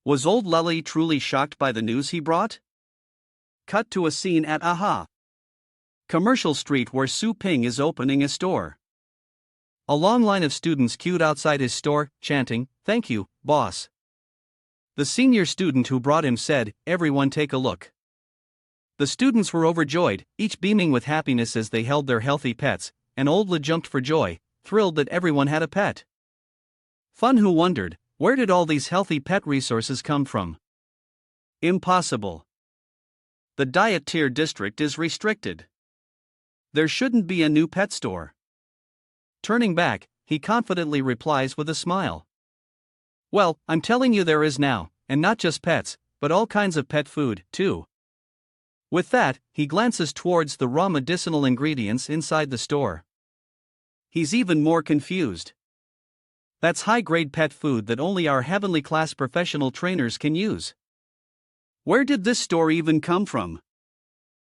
Speaker 2: Was old Lully truly shocked by the news he brought? Cut to a scene at Commercial Street where Su Ping is opening a store.
Speaker 1: A long line of students queued outside his store, chanting, "Thank you, boss." The senior student who brought him said, "Everyone take a look." The students were overjoyed, each beaming with happiness as they held their healthy pets, and old La jumped for joy, thrilled that everyone had a pet. Fun who wondered, where did all these healthy pet resources come from?
Speaker 2: Impossible. The diet tier district is restricted. There shouldn't be a new pet store.
Speaker 1: Turning back, he confidently replies with a smile. Well, I'm telling you there is now, and not just pets, but all kinds of pet food, too. With that, he glances towards the raw medicinal ingredients inside the store.
Speaker 2: He's even more confused.
Speaker 1: That's high-grade pet food that only our heavenly class professional trainers can use.
Speaker 2: Where did this store even come from?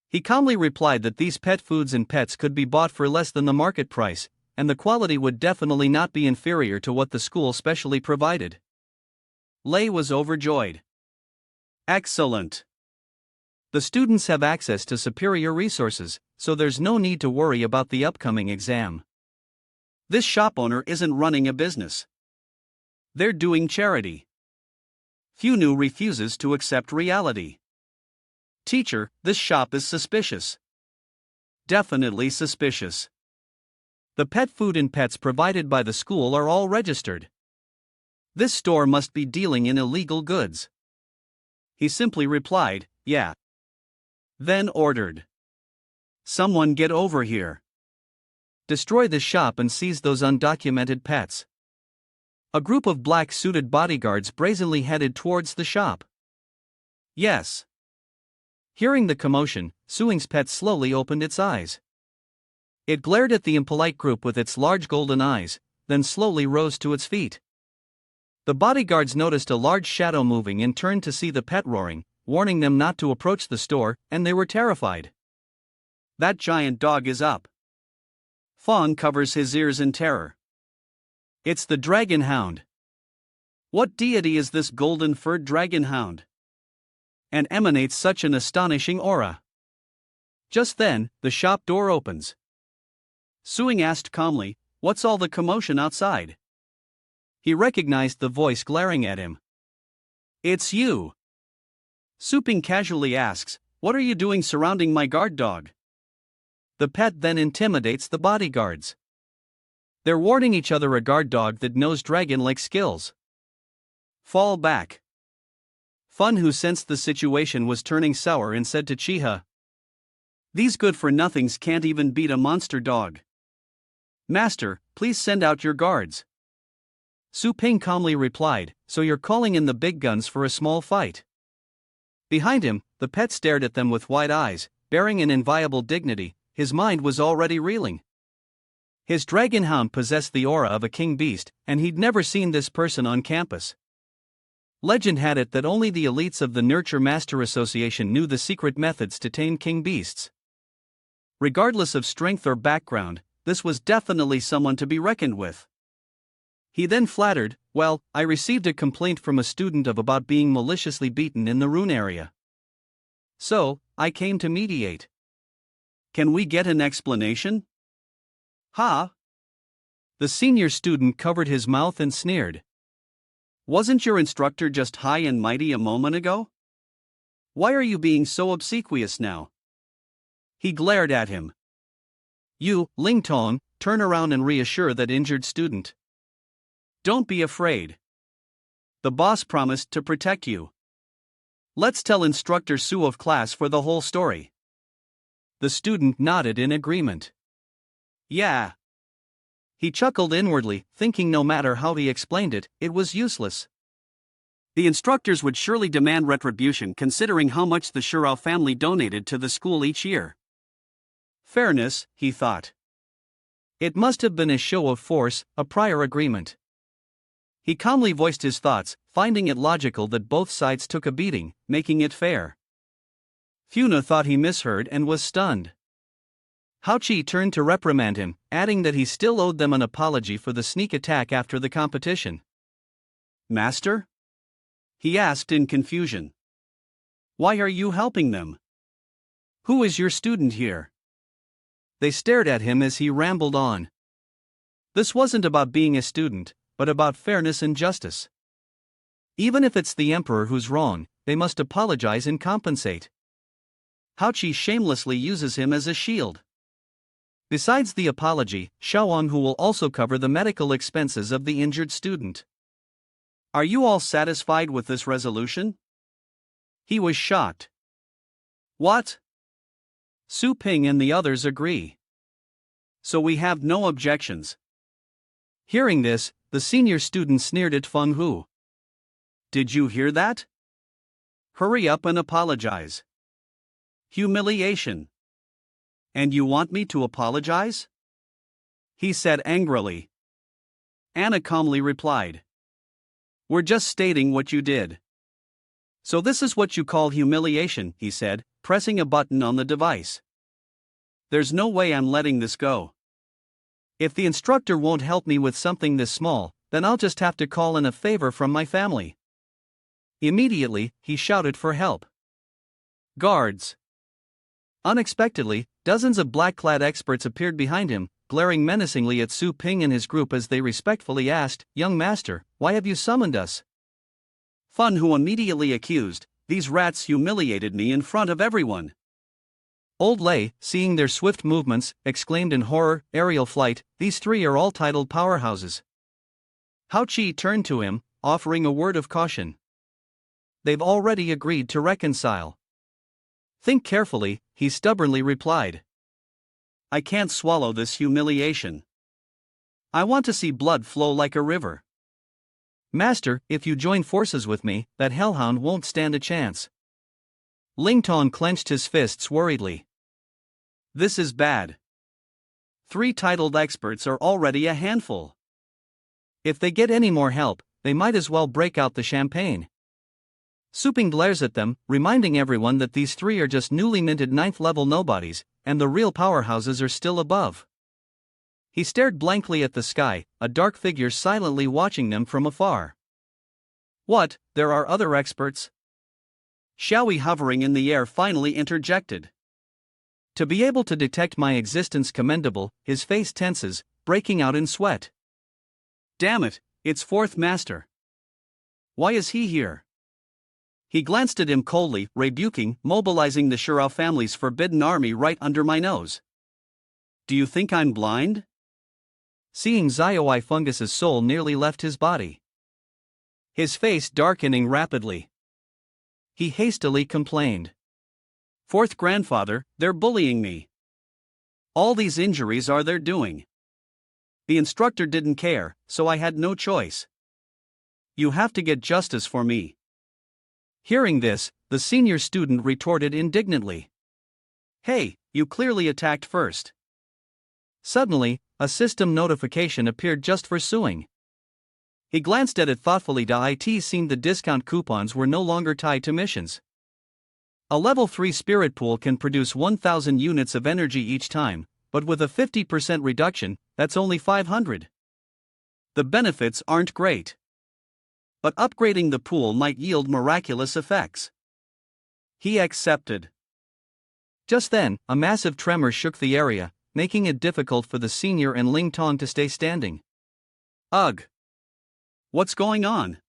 Speaker 1: He calmly replied that these pet foods and pets could be bought for less than the market price, and the quality would definitely not be inferior to what the school specially provided.
Speaker 2: Lei was overjoyed. Excellent.
Speaker 1: The students have access to superior resources, so there's no need to worry about the upcoming exam.
Speaker 2: This shop owner isn't running a business. They're doing charity. Funu refuses to accept reality. Teacher, this shop is suspicious. Definitely suspicious.
Speaker 1: The pet food and pets provided by the school are all registered.
Speaker 2: This store must be dealing in illegal goods. He simply replied, "Yeah." Then ordered, "Someone get over here.
Speaker 1: Destroy this shop and seize those undocumented pets." A group of black-suited bodyguards brazenly headed towards the shop.
Speaker 2: Yes.
Speaker 1: Hearing the commotion, Suing's pet slowly opened its eyes. It glared at the impolite group with its large golden eyes, then slowly rose to its feet. The bodyguards noticed a large shadow moving and turned to see the pet roaring, warning them not to approach the store, and they were terrified.
Speaker 2: That giant dog is up. Fong covers his ears in terror. It's the dragon hound. What deity is this golden-furred dragon hound? And emanates such an astonishing aura. Just then, the shop door opens. Suing asked calmly, "What's all the commotion outside?" He recognized the voice glaring at him. "It's you." Su Ping casually asks, "What are you doing surrounding my guard dog?" The pet then intimidates the bodyguards. They're warning each other a guard dog that knows dragon-like skills. Fall back. Fun, who sensed the situation was turning sour, and said to Chiha, "These good-for-nothings can't even beat a monster dog. Master, please send out your guards." Su Ping calmly replied, "So you're calling in the big guns for a small fight?" Behind him, the pet stared at them with wide eyes, bearing an inviolable dignity. His mind was already reeling. His dragon hound possessed the aura of a king beast, and he'd never seen this person on campus. Legend had it that only the elites of the Nurture Master Association knew the secret methods to tame king beasts. Regardless of strength or background, this was definitely someone to be reckoned with. He then flattered, "Well, I received a complaint from a student of about being maliciously beaten in the rune area. So, I came to mediate. Can we get an explanation?" "Ha?" The senior student covered his mouth and sneered. "Wasn't your instructor just high and mighty a moment ago? Why are you being so obsequious now?" He glared at him. "You, Ling Tong, turn around and reassure that injured student. Don't be afraid. The boss promised to protect you. Let's tell Instructor Su of class for the whole story." The student nodded in agreement. "Yeah." He chuckled inwardly, thinking no matter how he explained it, it was useless. The instructors would surely demand retribution, considering how much the Shurao family donated to the school each year. Fairness, he thought. It must have been a show of force, a prior agreement. He calmly voiced his thoughts, finding it logical that both sides took a beating, making it fair. Funa thought he misheard and was stunned. Hao Qi turned to reprimand him, adding that he still owed them an apology for the sneak attack after the competition. Master? He asked in confusion. Why are you helping them? Who is your student here? They stared at him as he rambled on. This wasn't about being a student, but about fairness and justice. Even if it's the emperor who's wrong, they must apologize and compensate. Hao Qi shamelessly uses him as a shield. Besides the apology, Xiaowang will also cover the medical expenses of the injured student. Are you all satisfied with this resolution? He was shocked. What? Su Ping and the others agree. So we have no objections. Hearing this, the senior student sneered at Feng Hu. Did you hear that? Hurry up and apologize. Humiliation. And you want me to apologize? He said angrily. Anna calmly replied. We're just stating what you did. So this is what you call humiliation, he said, pressing a button on the device. There's no way I'm letting this go. If the instructor won't help me with something this small, then I'll just have to call in a favor from my family. Immediately, he shouted for help. Guards! Unexpectedly, dozens of black-clad experts appeared behind him, glaring menacingly at Su Ping and his group as they respectfully asked, Young master, why have you summoned us? Fun Hu immediately accused, these rats humiliated me in front of everyone. Old Lei, seeing their swift movements, exclaimed in horror, aerial flight, these three are all titled powerhouses. Hao Qi turned to him, offering a word of caution. They've already agreed to reconcile. Think carefully, he stubbornly replied. I can't swallow this humiliation. I want to see blood flow like a river. Master, if you join forces with me, that hellhound won't stand a chance. Ling Tong clenched his fists worriedly. This is bad. 3 titled experts are already a handful. If they get any more help, they might as well break out the champagne. Su Ping glares at them, reminding everyone that these 3 are just newly minted 9th-level nobodies, and the real powerhouses are still above. He stared blankly at the sky, a dark figure silently watching them from afar. What, there are other experts? Xiaoyi, hovering in the air, finally interjected. To be able to detect my existence commendable, his face tenses, breaking out in sweat. Damn it, it's 4th Master. Why is he here? He glanced at him coldly, rebuking, mobilizing the Shirao family's forbidden army right under my nose. Do you think I'm blind? Seeing Xiaowai Fungus's soul nearly left his body. His face darkening rapidly. He hastily complained. 4th grandfather, they're bullying me. All these injuries are their doing. The instructor didn't care, so I had no choice. You have to get justice for me. Hearing this, the senior student retorted indignantly. Hey, you clearly attacked first. Suddenly, a system notification appeared just for suing. He glanced at it thoughtfully. It seemed the discount coupons were no longer tied to missions. A level 3 spirit pool can produce 1,000 units of energy each time, but with a 50% reduction, that's only 500. The benefits aren't great. But upgrading the pool might yield miraculous effects. He accepted. Just then, a massive tremor shook the area, making it difficult for the senior and Ling Tong to stay standing. Ugh! What's going on?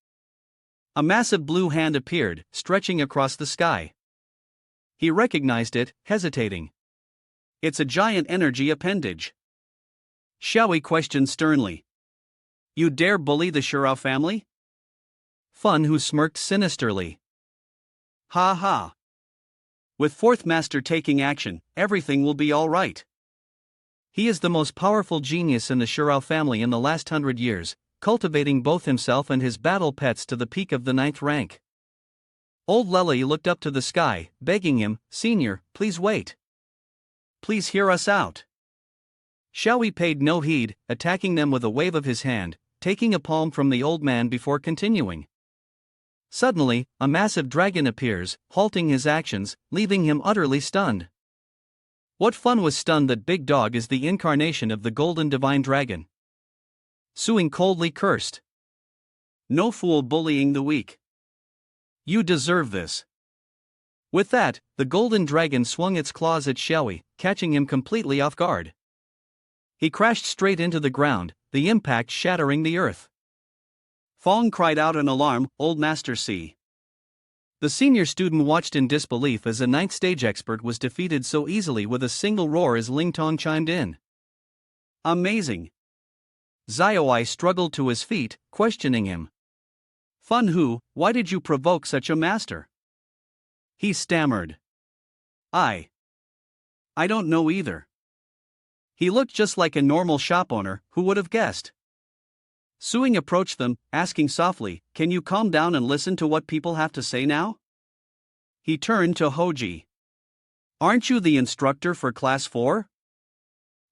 Speaker 2: A massive blue hand appeared, stretching across the sky. He recognized it, hesitating. It's a giant energy appendage. Xiaoyi questioned sternly. You dare bully the Shirao family? Fun Hu smirked sinisterly. Ha ha. With 4th Master taking action, everything will be all right. He is the most powerful genius in the Shirao family in the last 100 years, cultivating both himself and his battle pets to the peak of the 9th rank. Old Lele looked up to the sky, begging him, Senior, please wait. Please hear us out. Xiaoyi paid no heed, attacking them with a wave of his hand, taking a palm from the old man before continuing. Suddenly, a massive dragon appears, halting his actions, leaving him utterly stunned.
Speaker 1: What Fun was stunned that Big Dog is the incarnation of the golden divine dragon. Suing coldly cursed.
Speaker 2: No fool bullying the weak.
Speaker 1: You deserve this. With that, the golden dragon swung its claws at Xiaoyi, catching him completely off guard. He crashed straight into the ground, the impact shattering the earth.
Speaker 2: Fong cried out in alarm, "Old Master C."
Speaker 1: The senior student watched in disbelief as a ninth stage expert was defeated so easily with a single roar as Ling Tong chimed in.
Speaker 2: Amazing.
Speaker 1: Xiaoyi struggled to his feet, questioning him.
Speaker 2: Fun Hu, why did you provoke such a master?
Speaker 1: He stammered.
Speaker 2: I don't know either. He looked just like a normal shop owner, who would have guessed? Suing approached them, asking softly, "Can you calm down and listen to what people have to say now?" He turned to Hoji. "Aren't you the instructor for Class 4?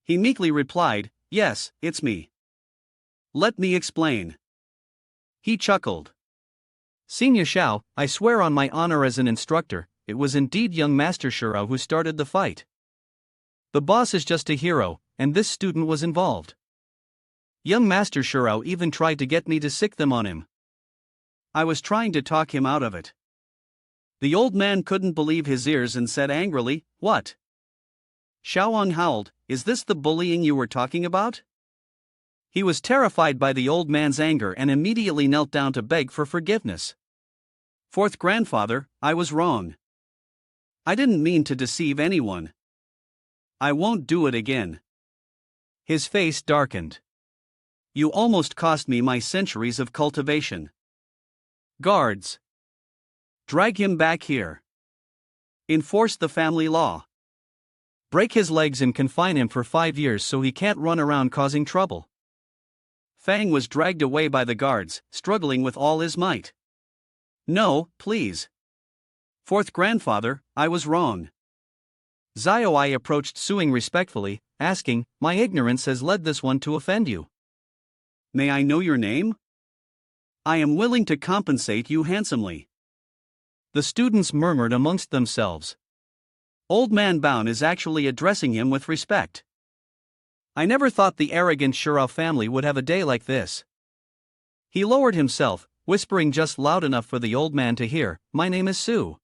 Speaker 2: He meekly replied, "Yes, it's me. Let me explain." He chuckled.
Speaker 1: Senior Xiao, I swear on my honor as an instructor, it was indeed young Master Shiro who started the fight. The boss is just a hero, and this student was involved. Young Master Shiro even tried to get me to sick them on him.
Speaker 2: I was trying to talk him out of it. The old man couldn't believe his ears and said angrily, "What?" Xiaoang howled, "Is this the bullying you were talking about?" He was terrified by the old man's anger and immediately knelt down to beg for forgiveness. "Fourth grandfather, I was wrong. I didn't mean to deceive anyone. I won't do it again."
Speaker 1: His face darkened.
Speaker 2: "You almost cost me my centuries of cultivation. Guards! Drag him back here. Enforce the family law.
Speaker 1: Break his legs and confine him for 5 years so he can't run around causing trouble."
Speaker 2: Fang was dragged away by the guards, struggling with all his might. "No, please. Fourth grandfather, I was wrong."
Speaker 1: Xiaoyi approached Suing respectfully, asking, "My ignorance has led this one to offend you.
Speaker 2: May I know your name? I am willing to compensate you handsomely."
Speaker 1: The students murmured amongst themselves.
Speaker 2: Old Man Baun is actually addressing him with respect.
Speaker 1: I never thought the arrogant Shiro family would have a day like this. He lowered himself, whispering just loud enough for the old man to hear, "My name is Su."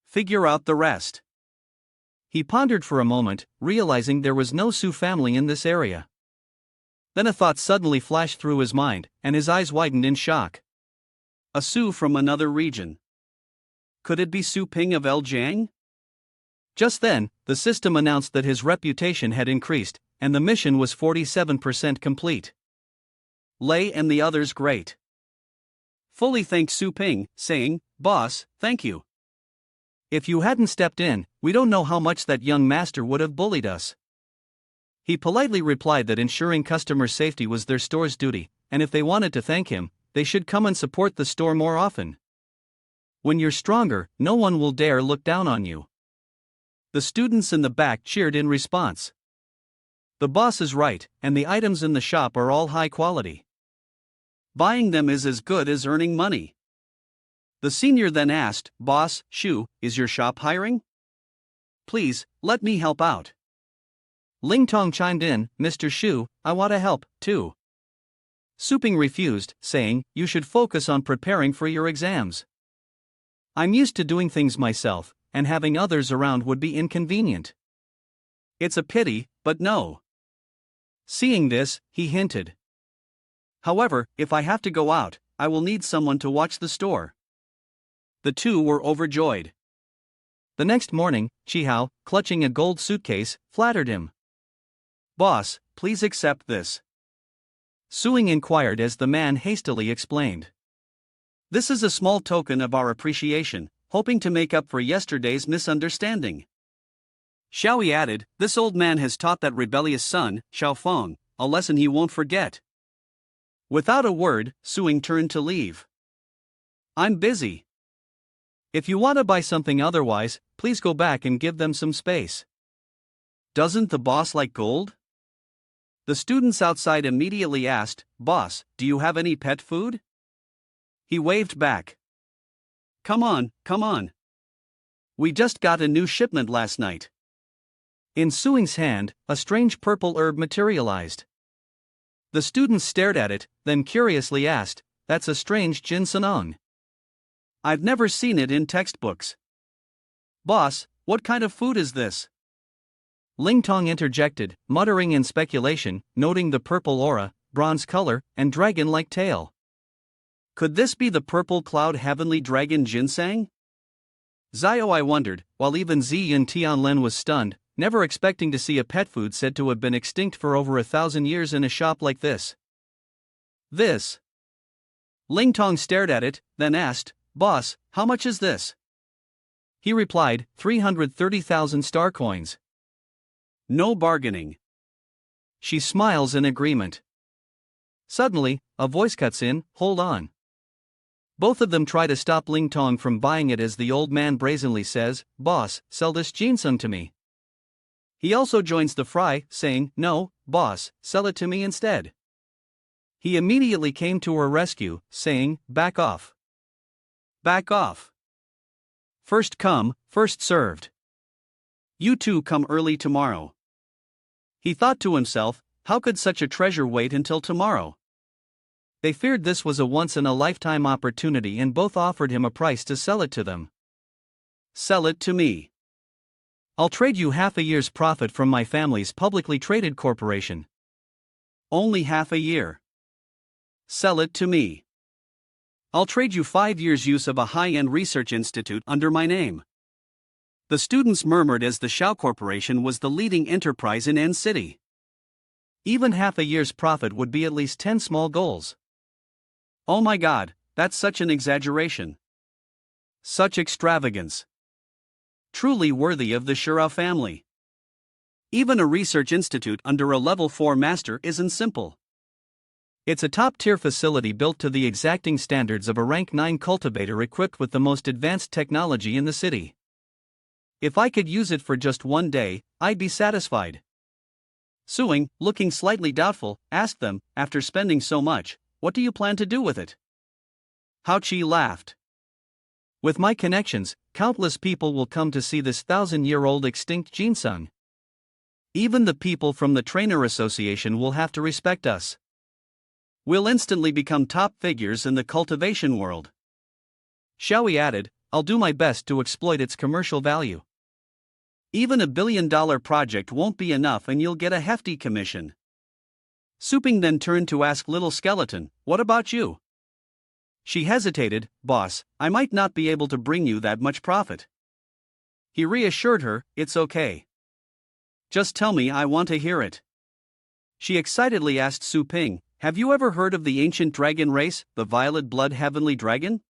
Speaker 2: Figure out the rest.
Speaker 1: He pondered for a moment, realizing there was no Su family in this area. Then a thought suddenly flashed through his mind, and his eyes widened in shock.
Speaker 2: A Su from another region. Could it be Su Ping of Eljiang?
Speaker 1: Just then, the system announced that his reputation had increased, and the mission was 47% complete.
Speaker 2: Lei and the others great. Fully thanked Su Ping, saying, "Boss, thank you.
Speaker 1: If you hadn't stepped in, we don't know how much that young master would have bullied us." He politely replied that ensuring customer safety was their store's duty, and if they wanted to thank him, they should come and support the store more often. When you're stronger, no one will dare look down on you. The students in the back cheered in response. The boss is right, and the items in the shop are all high quality.
Speaker 2: Buying them is as good as earning money. The senior then asked, "Boss, Shu, is your shop hiring? Please, let me help out."
Speaker 1: Ling Tong chimed in, "Mr. Shu, I want to help, too." Suping refused, saying, "You should focus on preparing for your exams. I'm used to doing things myself, and having others around would be inconvenient."
Speaker 2: "It's a pity, but no."
Speaker 1: Seeing this, he hinted,
Speaker 2: "However, if I have to go out, I will need someone to watch the store." The two were overjoyed.
Speaker 1: The next morning, Chihao, clutching a gold suitcase, flattered him.
Speaker 2: "Boss, please accept this."
Speaker 1: Suing inquired as the man hastily explained.
Speaker 2: "This is a small token of our appreciation, hoping to make up for yesterday's misunderstanding." Xiaoyi added, "This old man has taught that rebellious son, Xiaofeng, a lesson he won't forget." Without a word, Suing turned to leave. "I'm busy.
Speaker 1: If you want to buy something otherwise, please go back and give them some space."
Speaker 2: "Doesn't the boss like gold?" The students outside immediately asked, "Boss, do you have any pet food?" He waved back. Come on. We just got a new shipment last night."
Speaker 1: In Suing's hand, a strange purple herb materialized. The students stared at it, then curiously asked, "That's a strange ginseng.
Speaker 2: I've never seen it in textbooks." "Boss, what kind of food is this?"
Speaker 1: Ling Tong interjected, muttering in speculation, noting the purple aura, bronze color, and dragon-like tail.
Speaker 2: Could this be the purple cloud heavenly dragon ginseng?
Speaker 1: Xiaoi wondered, while even Ziyun Tianlin was stunned, never expecting to see a pet food said to have been extinct for over 1,000 years in a shop like this.
Speaker 2: This. Ling Tong stared at it, then asked, "Boss, how much is this?"
Speaker 1: He replied, 330,000 star coins.
Speaker 2: No bargaining.
Speaker 1: She smiles in agreement. Suddenly, a voice cuts in, "Hold on." Both of them try to stop Ling Tong from buying it as the old man brazenly says, "Boss, sell this ginseng to me." He also joins the fray, saying, "No, boss, sell it to me instead." He immediately came to her rescue, saying, "Back off.
Speaker 2: Back off.
Speaker 1: First come, first served.
Speaker 2: You two come early tomorrow." He thought to himself, how could such a treasure wait until tomorrow?
Speaker 1: They feared this was a once-in-a-lifetime opportunity and both offered him a price to sell it to them.
Speaker 2: "Sell it to me.
Speaker 1: I'll trade you half a year's profit from my family's publicly traded corporation."
Speaker 2: "Only half a year." "Sell it to me. I'll trade you 5 years' use of a high-end research institute under my name." The students murmured as the Shao Corporation was the leading enterprise in N City.
Speaker 1: Even half a year's profit would be at least 10 small goals.
Speaker 2: Oh my god, that's such an exaggeration. Such extravagance. Truly worthy of the Shirao family. Even a research institute under a level 4 master isn't simple.
Speaker 1: It's a top-tier facility built to the exacting standards of a rank 9 cultivator equipped with the most advanced technology in the city. If I could use it for just one day, I'd be satisfied. Suing, looking slightly doubtful, asked them, "After spending so much, what do you plan to do with it?"
Speaker 2: Hao Qi laughed.
Speaker 1: "With my connections, countless people will come to see this 1,000-year-old extinct ginseng. Even the people from the Trainer Association will have to respect us.
Speaker 2: We'll instantly become top figures in the cultivation world."
Speaker 1: Xiaoi added, "I'll do my best to exploit its commercial value.
Speaker 2: Even $1 billion project won't be enough and you'll get a hefty commission." Suping then turned to ask Little Skeleton, "What about you?"
Speaker 1: She hesitated, "Boss, I might not be able to bring you that much profit."
Speaker 2: He reassured her, "It's okay. Just tell me, I want to hear it." She excitedly asked Su Ping, "Have you ever heard of the ancient dragon race, the violet blood heavenly dragon?"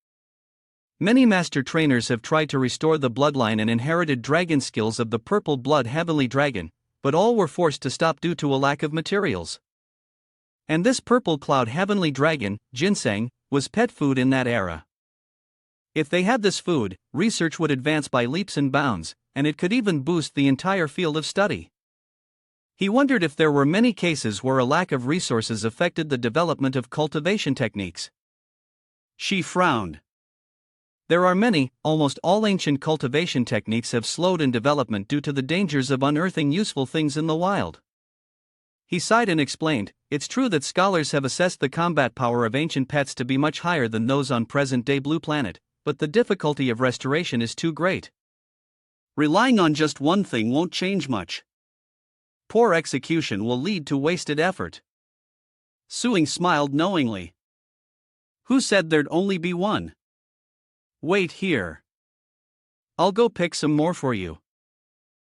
Speaker 1: Many master trainers have tried to restore the bloodline and inherited dragon skills of the purple blood heavenly dragon, but all were forced to stop due to a lack of materials. And this purple cloud heavenly dragon, ginseng, was pet food in that era. If they had this food, research would advance by leaps and bounds, and it could even boost the entire field of study. He wondered if there were many cases where a lack of resources affected the development of cultivation techniques.
Speaker 2: She frowned.
Speaker 1: There are many, almost all ancient cultivation techniques have slowed in development due to the dangers of unearthing useful things in the wild. He sighed and explained, "It's true that scholars have assessed the combat power of ancient pets to be much higher than those on present-day Blue Planet, but the difficulty of restoration is too great.
Speaker 2: Relying on just one thing won't change much. Poor execution will lead to wasted effort." Suing smiled knowingly. "Who said there'd only be one? Wait here. I'll go pick some more for you."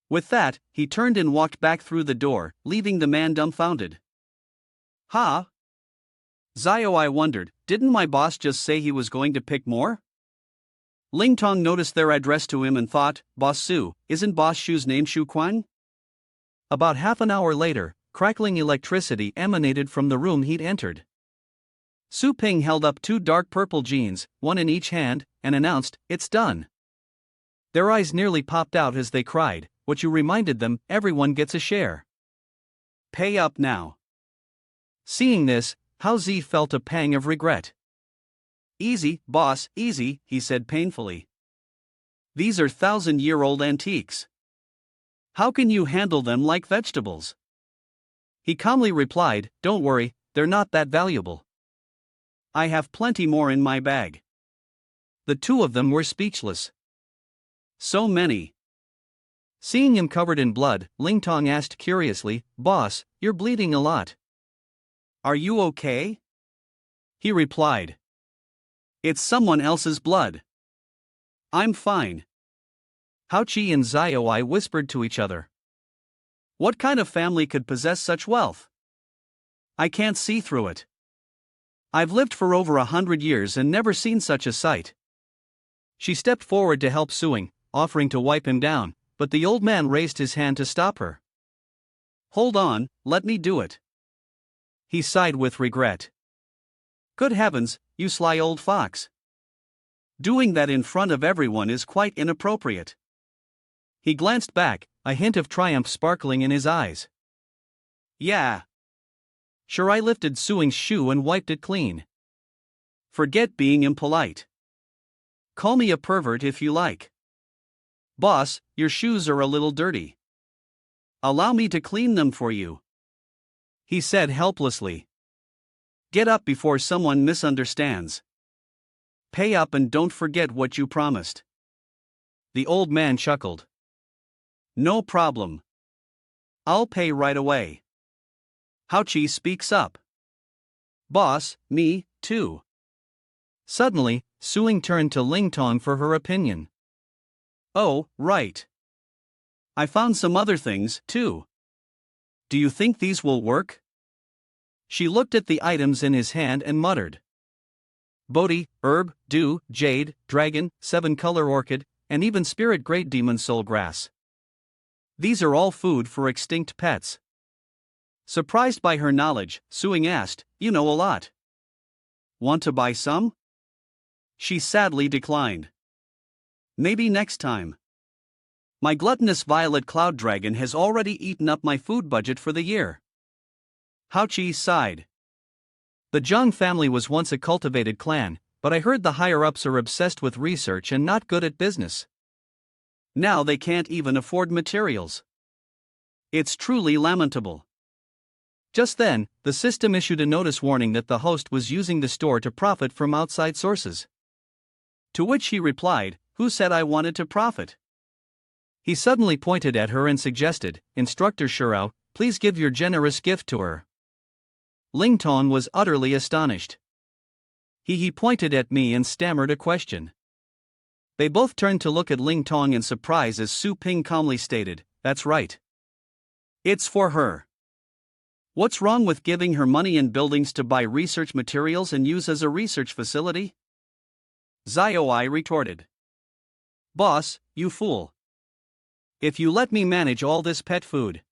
Speaker 2: With that, he turned and walked back through the door, leaving the man dumbfounded. "Ha?" Xiaoi wondered, "Didn't my boss just say he was going to pick more?" Ling Tong noticed their address to him and thought, "Boss Su, isn't Boss Shu's name Shu Quan?"
Speaker 1: About half an hour later, crackling electricity emanated from the room he'd entered. Su Ping held up 2 dark purple jeans, one in each hand, and announced, "It's done." Their eyes nearly popped out as they cried, "What you reminded them, everyone gets a share.
Speaker 2: Pay up now."
Speaker 1: Seeing this, Hao Zi felt a pang of regret.
Speaker 2: "Easy, boss, easy," he said painfully. "These are 1,000-year-old antiques. How can you handle them like vegetables?
Speaker 1: He calmly replied, "Don't worry, they're not that valuable.
Speaker 2: I have plenty more in my bag."
Speaker 1: The two of them were speechless.
Speaker 2: So many.
Speaker 1: Seeing him covered in blood, Ling Tong asked curiously, "Boss, you're bleeding a lot."
Speaker 2: Are you okay?
Speaker 1: He replied,
Speaker 2: It's someone else's blood. I'm fine.
Speaker 1: Hao Chi and Xiaowai whispered to each other.
Speaker 2: What kind of family could possess such wealth? I can't see through it. I've lived for over 100 years and never seen such a sight.
Speaker 1: She stepped forward to help Suing, offering to wipe him down, but the old man raised his hand to stop her.
Speaker 2: Hold on, let me do it.
Speaker 1: He sighed with regret.
Speaker 2: Good heavens, you sly old fox. Doing that in front of everyone is quite inappropriate.
Speaker 1: He glanced back, a hint of triumph sparkling in his eyes.
Speaker 2: Yeah.
Speaker 1: Shirai lifted Suing's shoe and wiped it clean.
Speaker 2: Forget being impolite. Call me a pervert if you like. Boss, your shoes are a little dirty. Allow me to clean them for you,
Speaker 1: he said helplessly.
Speaker 2: Get up before someone misunderstands. Pay up and don't forget what you promised.
Speaker 1: The old man chuckled.
Speaker 2: No problem. I'll pay right away. Hao Chi speaks up. Boss, me, too.
Speaker 1: Suddenly, Suing turned to Ling Tong for her opinion.
Speaker 2: Oh, right. I found some other things, too. Do you think these will work?
Speaker 1: She looked at the items in his hand and muttered. Bodhi, herb, dew, jade, dragon, 7-color orchid, and even spirit great demon soul grass. These are all food for extinct pets.
Speaker 2: Surprised by her knowledge, Suing asked, You know a lot. Want to buy some? She sadly declined. Maybe next time. My gluttonous violet cloud dragon has already eaten up my food budget for the year. Hao Chi sighed.
Speaker 1: The Zhang family was once a cultivated clan, but I heard the higher-ups are obsessed with research and not good at business.
Speaker 2: Now they can't even afford materials. It's truly lamentable.
Speaker 1: Just then, the system issued a notice warning that the host was using the store to profit from outside sources.
Speaker 2: To which he replied, Who said I wanted to profit?
Speaker 1: He suddenly pointed at her and suggested, Instructor Shirao, please give your generous gift to her. Ling Tong was utterly astonished. He pointed at me and stammered a question. They both turned to look at Ling Tong in surprise as Su Ping calmly stated, That's right.
Speaker 2: It's for her. What's wrong with giving her money and buildings to buy research materials and use as a research facility? Xiaowai retorted. Boss, you fool. If you let me manage all this pet food.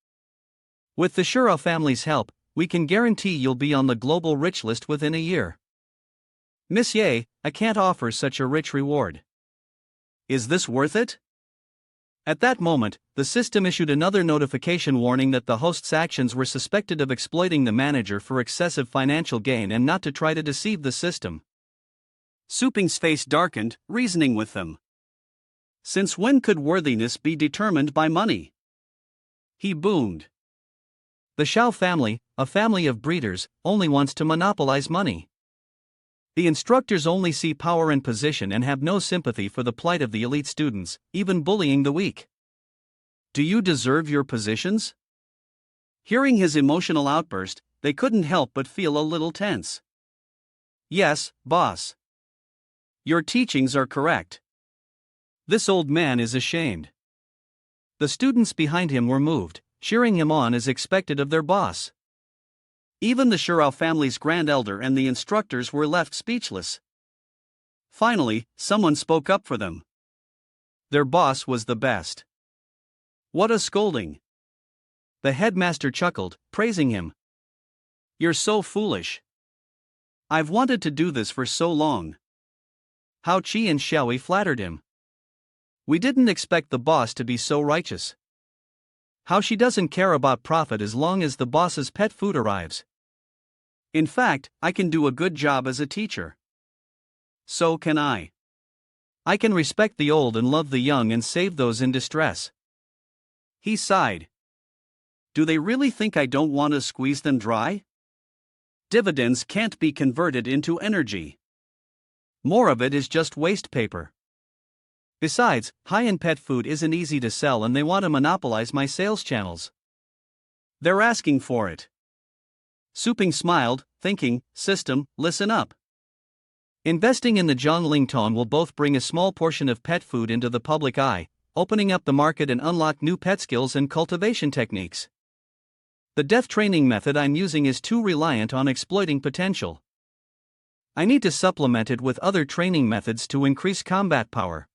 Speaker 1: With the Shirao family's help, we can guarantee you'll be on the global rich list within a year. Miss Ye, I can't offer such a rich reward.
Speaker 2: Is this worth it?
Speaker 1: At that moment, the system issued another notification warning that the host's actions were suspected of exploiting the manager for excessive financial gain and not to try to deceive the system.
Speaker 2: Su Ping's face darkened, reasoning with them. Since when could worthiness be determined by money? He boomed.
Speaker 1: The Shao family, a family of breeders, only wants to monopolize money. The instructors only see power and position and have no sympathy for the plight of the elite students, even bullying the weak.
Speaker 2: Do you deserve your positions? Hearing his emotional outburst, they couldn't help but feel a little tense. Yes, boss. Your teachings are correct.
Speaker 1: This old man is ashamed. The students behind him were moved, cheering him on as expected of their boss.
Speaker 2: Even the Shirao family's grand elder and the instructors were left speechless. Finally, someone spoke up for them. Their boss was the best. What a scolding!
Speaker 1: The headmaster chuckled, praising him.
Speaker 2: You're so foolish. I've wanted to do this for so long.
Speaker 1: Hao Chi and Xiaowei flattered him. We didn't expect the boss to be so righteous. How she doesn't care about profit as long as the boss's pet food arrives.
Speaker 2: In fact, I can do a good job as a teacher. So can I.
Speaker 1: I can respect the old and love the young and save those in distress.
Speaker 2: He sighed. Do they really think I don't want to squeeze them dry? Dividends can't be converted into energy. More of it is just waste paper. Besides, high-end pet food isn't easy to sell and they want to monopolize my sales channels. They're asking for it. Suping smiled, thinking, system, listen up. Investing in the Zhonglingtong will both bring a small portion of pet food into the public eye, opening up the market and unlock new pet skills and cultivation techniques. The death training method I'm using is too reliant on exploiting potential. I need to supplement it with other training methods to increase combat power.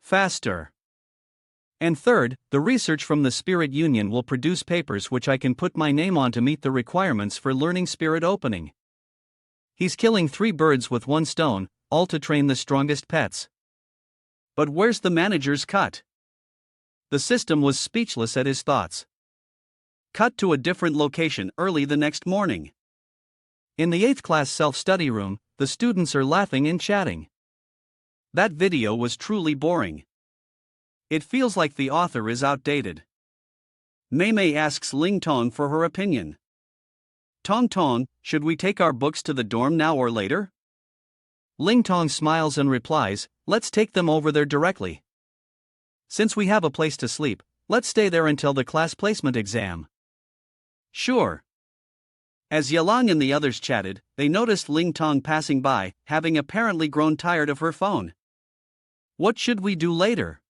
Speaker 2: Faster. And third, the research from the Spirit Union will produce papers which I can put my name on to meet the requirements for learning spirit opening. He's killing 3 birds with 1 stone, all to train the strongest pets. But where's the manager's cut? The system was speechless at his thoughts. Cut to a different location early the next morning. In the 8th class self-study room, the students are laughing and chatting. That video was truly boring. It feels like the author is outdated. Mei Mei asks Ling Tong for her opinion. Tong Tong, should we take our books to the dorm now or later? Ling Tong smiles and replies, let's take them over there directly. Since we have a place to sleep, let's stay there until the class placement exam. Sure. As Yalang and the others chatted, they noticed Ling Tong passing by, having apparently grown tired of her phone. What should we do later?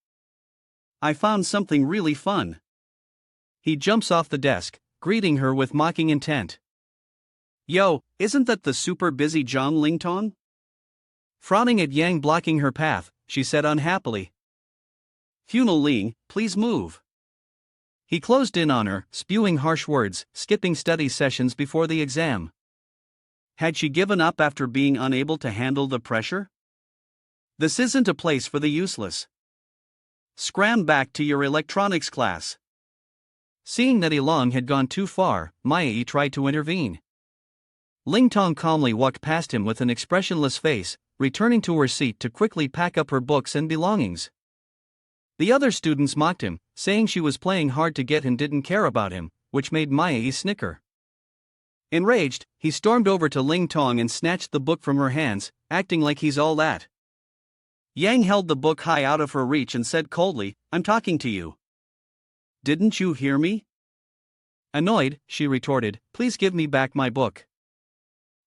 Speaker 2: I found something really fun. He jumps off the desk, greeting her with mocking intent. Yo, isn't that the super busy Zhang Lingtong? Frowning at Yang blocking her path, she said unhappily. Funal Ling, please move. He closed in on her, spewing harsh words, skipping study sessions before the exam. Had she given up after being unable to handle the pressure? This isn't a place for the useless. Scram back to your electronics class. Seeing that Ilong had gone too far, Mai tried to intervene. Ling Tong calmly walked past him with an expressionless face, returning to her seat to quickly pack up her books and belongings. The other students mocked him, saying she was playing hard to get and didn't care about him, which made Mai snicker. Enraged, he stormed over to Ling Tong and snatched the book from her hands, acting like he's all that. Yang held the book high out of her reach and said coldly, I'm talking to you. Didn't you hear me? Annoyed, she retorted, please give me back my book.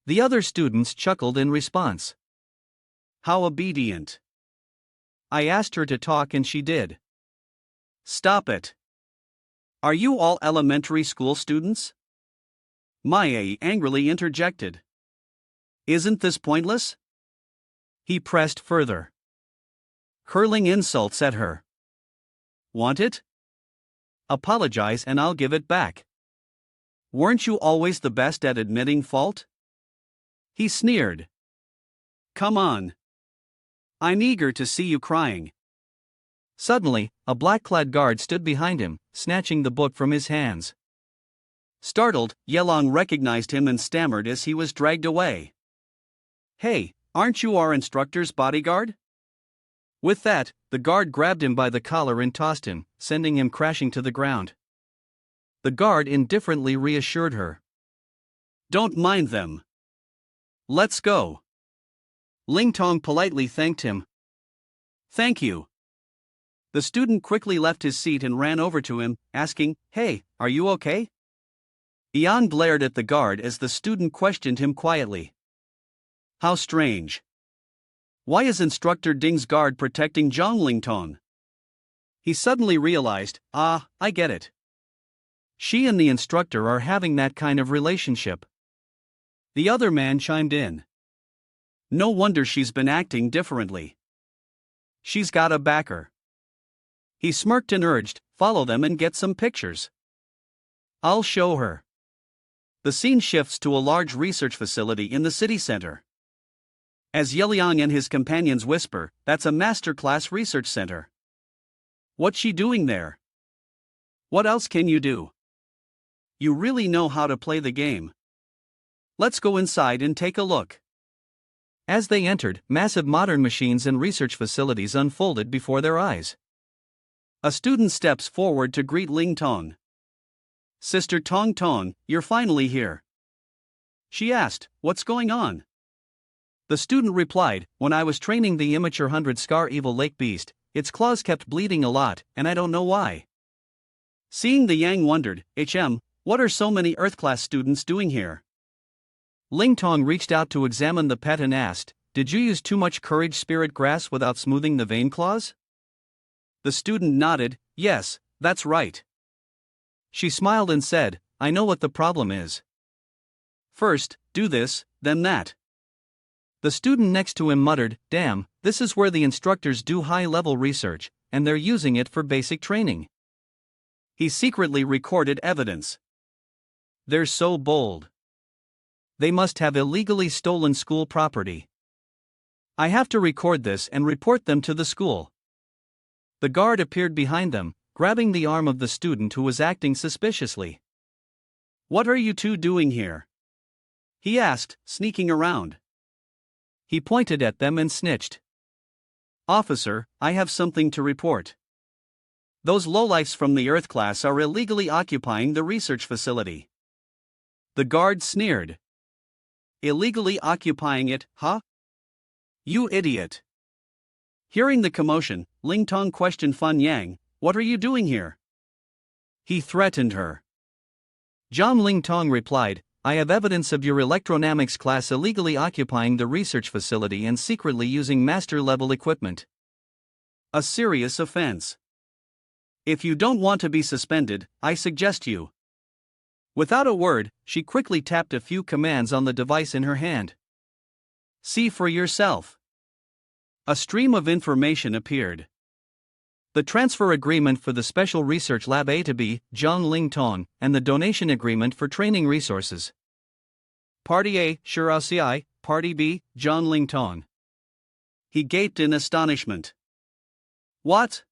Speaker 2: The other students chuckled in response. How obedient. I asked her to talk and she did. Stop it. Are you all elementary school students? Maya angrily interjected. Isn't this pointless? He pressed further, hurling insults at her. Want it? Apologize and I'll give it back. Weren't you always the best at admitting fault? He sneered. Come on. I'm eager to see you crying. Suddenly, a black-clad guard stood behind him, snatching the book from his hands. Startled, Yelong recognized him and stammered as he was dragged away. Hey, aren't you our instructor's bodyguard? With that, the guard grabbed him by the collar and tossed him, sending him crashing to the ground. The guard indifferently reassured her. Don't mind them. Let's go. Ling Tong politely thanked him. Thank you. The student quickly left his seat and ran over to him, asking, Hey, are you okay? Ian glared at the guard as the student questioned him quietly. How strange. Why is Instructor Ding's guard protecting Zhang Lingtong? He suddenly realized, I get it. She and the instructor are having that kind of relationship. The other man chimed in. No wonder she's been acting differently. She's got a backer. He smirked and urged, follow them and get some pictures. I'll show her. The scene shifts to a large research facility in the city center. As Yeliang and his companions whisper, that's a masterclass research center. What's she doing there? What else can you do? You really know how to play the game. Let's go inside and take a look. As they entered, massive modern machines and research facilities unfolded before their eyes. A student steps forward to greet Ling Tong. Sister Tong Tong, you're finally here. She asked, what's going on? The student replied, when I was training the immature 100 scar evil lake beast, its claws kept bleeding a lot, and I don't know why. Seeing the Yang wondered, what are so many Earth-class students doing here?
Speaker 1: Ling Tong reached out to examine the pet and asked, did you use too much courage spirit grass without smoothing the vein claws?
Speaker 2: The student nodded, yes, that's right.
Speaker 1: She smiled and said, I know what the problem is.
Speaker 2: First, do this, then that.
Speaker 1: The student next to him muttered, damn, this is where the instructors do high-level research, and they're using it for basic training.
Speaker 2: He secretly recorded evidence.
Speaker 1: They're so bold. They must have illegally stolen school property. I have to record this and report them to the school. The guard appeared behind them, grabbing the arm of the student who was acting suspiciously.
Speaker 2: What are you two doing here? He asked, sneaking around.
Speaker 1: He pointed at them and snitched.
Speaker 2: Officer, I have something to report. Those lowlifes from the Earth class are illegally occupying the research facility. The guard sneered. Illegally occupying it, huh? You idiot. Hearing the commotion, Ling Tong questioned Fan Yang, what are you doing here?
Speaker 1: He threatened her. Ling Tong replied, I have evidence of your electronamics class illegally occupying the research facility and secretly using master-level equipment.
Speaker 2: A serious offense. If you don't want to be suspended, I suggest you. Without a word, she quickly tapped a few commands on the device in her hand. See for yourself. A stream of information appeared.
Speaker 1: The transfer agreement for the Special Research Lab A to B, Ling Tong, and the donation agreement for training resources.
Speaker 2: Party A, Shirao Party B, Ling Tong. He gaped in astonishment. What?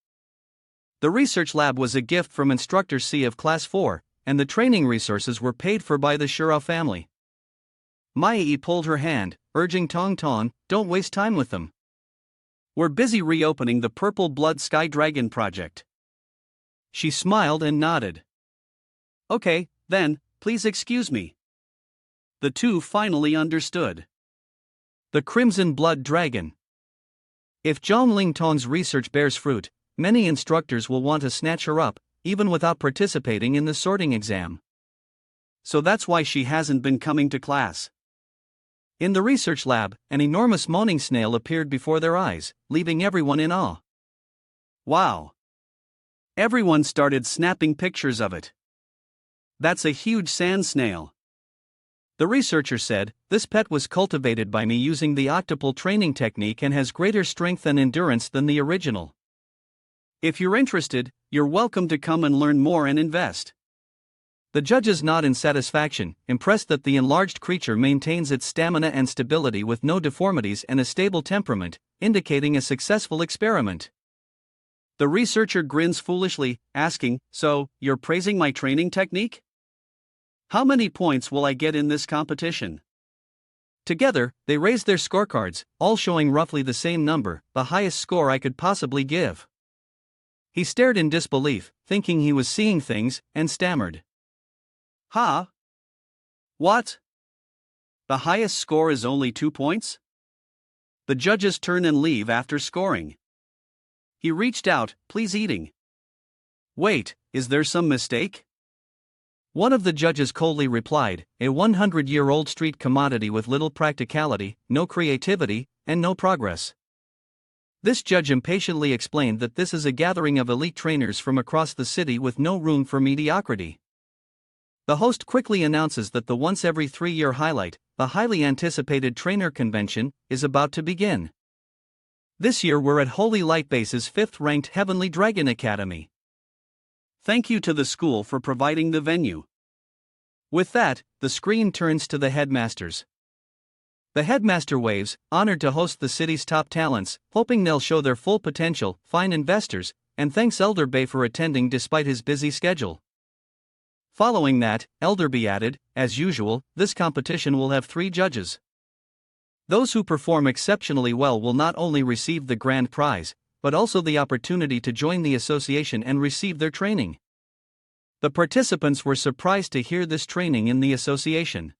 Speaker 1: The research lab was a gift from Instructor C of Class 4, and the training resources were paid for by the Shirao family. Mai pulled her hand, urging Tong Tong, don't waste time with them.
Speaker 2: We're busy reopening the Purple Blood Sky Dragon project.
Speaker 1: She smiled and nodded.
Speaker 2: Okay, then, please excuse me. The two finally understood.
Speaker 1: The Crimson Blood Dragon. If Ling Tong's research bears fruit, many instructors will want to snatch her up, even without participating in the sorting exam.
Speaker 2: So that's why she hasn't been coming to class.
Speaker 1: In the research lab, an enormous moaning snail appeared before their eyes, leaving everyone in awe.
Speaker 2: Wow! Everyone started snapping pictures of it. That's a huge sand snail.
Speaker 1: The researcher said, this pet was cultivated by me using the octuple training technique and has greater strength and endurance than the original.
Speaker 2: If you're interested, you're welcome to come and learn more and invest.
Speaker 1: The judges nod in satisfaction, impressed that the enlarged creature maintains its stamina and stability with no deformities and a stable temperament, indicating a successful experiment.
Speaker 2: The researcher grins foolishly, asking, so, you're praising my training technique? How many points will I get in this competition?
Speaker 1: Together, they raised their scorecards, all showing roughly the same number, the highest score I could possibly give. He stared in disbelief, thinking he was seeing things, and stammered.
Speaker 2: Huh? What? The highest score is only 2 points? The judges turn and leave after scoring. He reached out, please eating. Wait, is there some mistake?
Speaker 1: One of the judges coldly replied, a 100-year-old street commodity with little practicality, no creativity, and no progress. This judge impatiently explained that this is a gathering of elite trainers from across the city with no room for mediocrity. The host quickly announces that the once every 3-year highlight, the highly anticipated trainer convention, is about to begin. This year we're at Holy Light Base's 5th-ranked Heavenly Dragon Academy.
Speaker 2: Thank you to the school for providing the venue.
Speaker 1: With that, the screen turns to the headmasters. The headmaster waves, honored to host the city's top talents, hoping they'll show their full potential, find investors, and thanks Elder Bay for attending despite his busy schedule. Following that, Elderby added, as usual, this competition will have 3 judges. Those who perform exceptionally well will not only receive the grand prize, but also the opportunity to join the association and receive their training. The participants were surprised to hear this training in the association.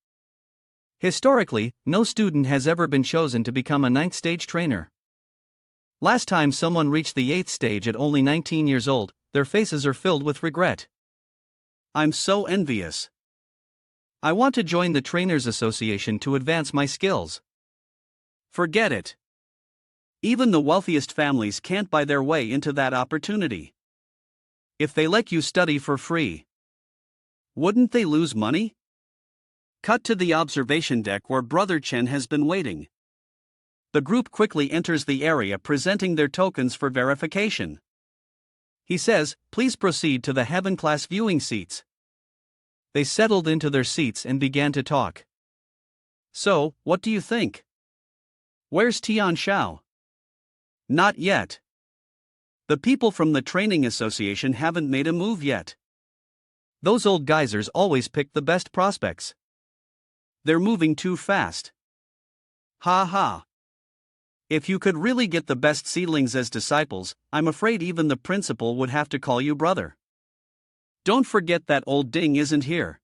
Speaker 1: Historically, no student has ever been chosen to become a 9th stage trainer. Last time someone reached the 8th stage at only 19 years old, their faces are filled with regret.
Speaker 2: I'm so envious.
Speaker 1: I want to join the Trainers Association to advance my skills.
Speaker 2: Forget it. Even the wealthiest families can't buy their way into that opportunity. If they let you study for free, wouldn't they lose money? Cut to the observation deck where Brother Chen has been waiting. The group quickly enters the area presenting their tokens for verification. He says, "Please proceed to the heaven class viewing seats." They settled into their seats and began to talk. So, what do you think? Where's Tian Shao? Not yet. The people from the training association haven't made a move yet.
Speaker 1: Those old geysers always pick the best prospects.
Speaker 2: They're moving too fast. Ha ha. If you could really get the best seedlings as disciples, I'm afraid even the principal would have to call you brother. Don't forget that old ding isn't here.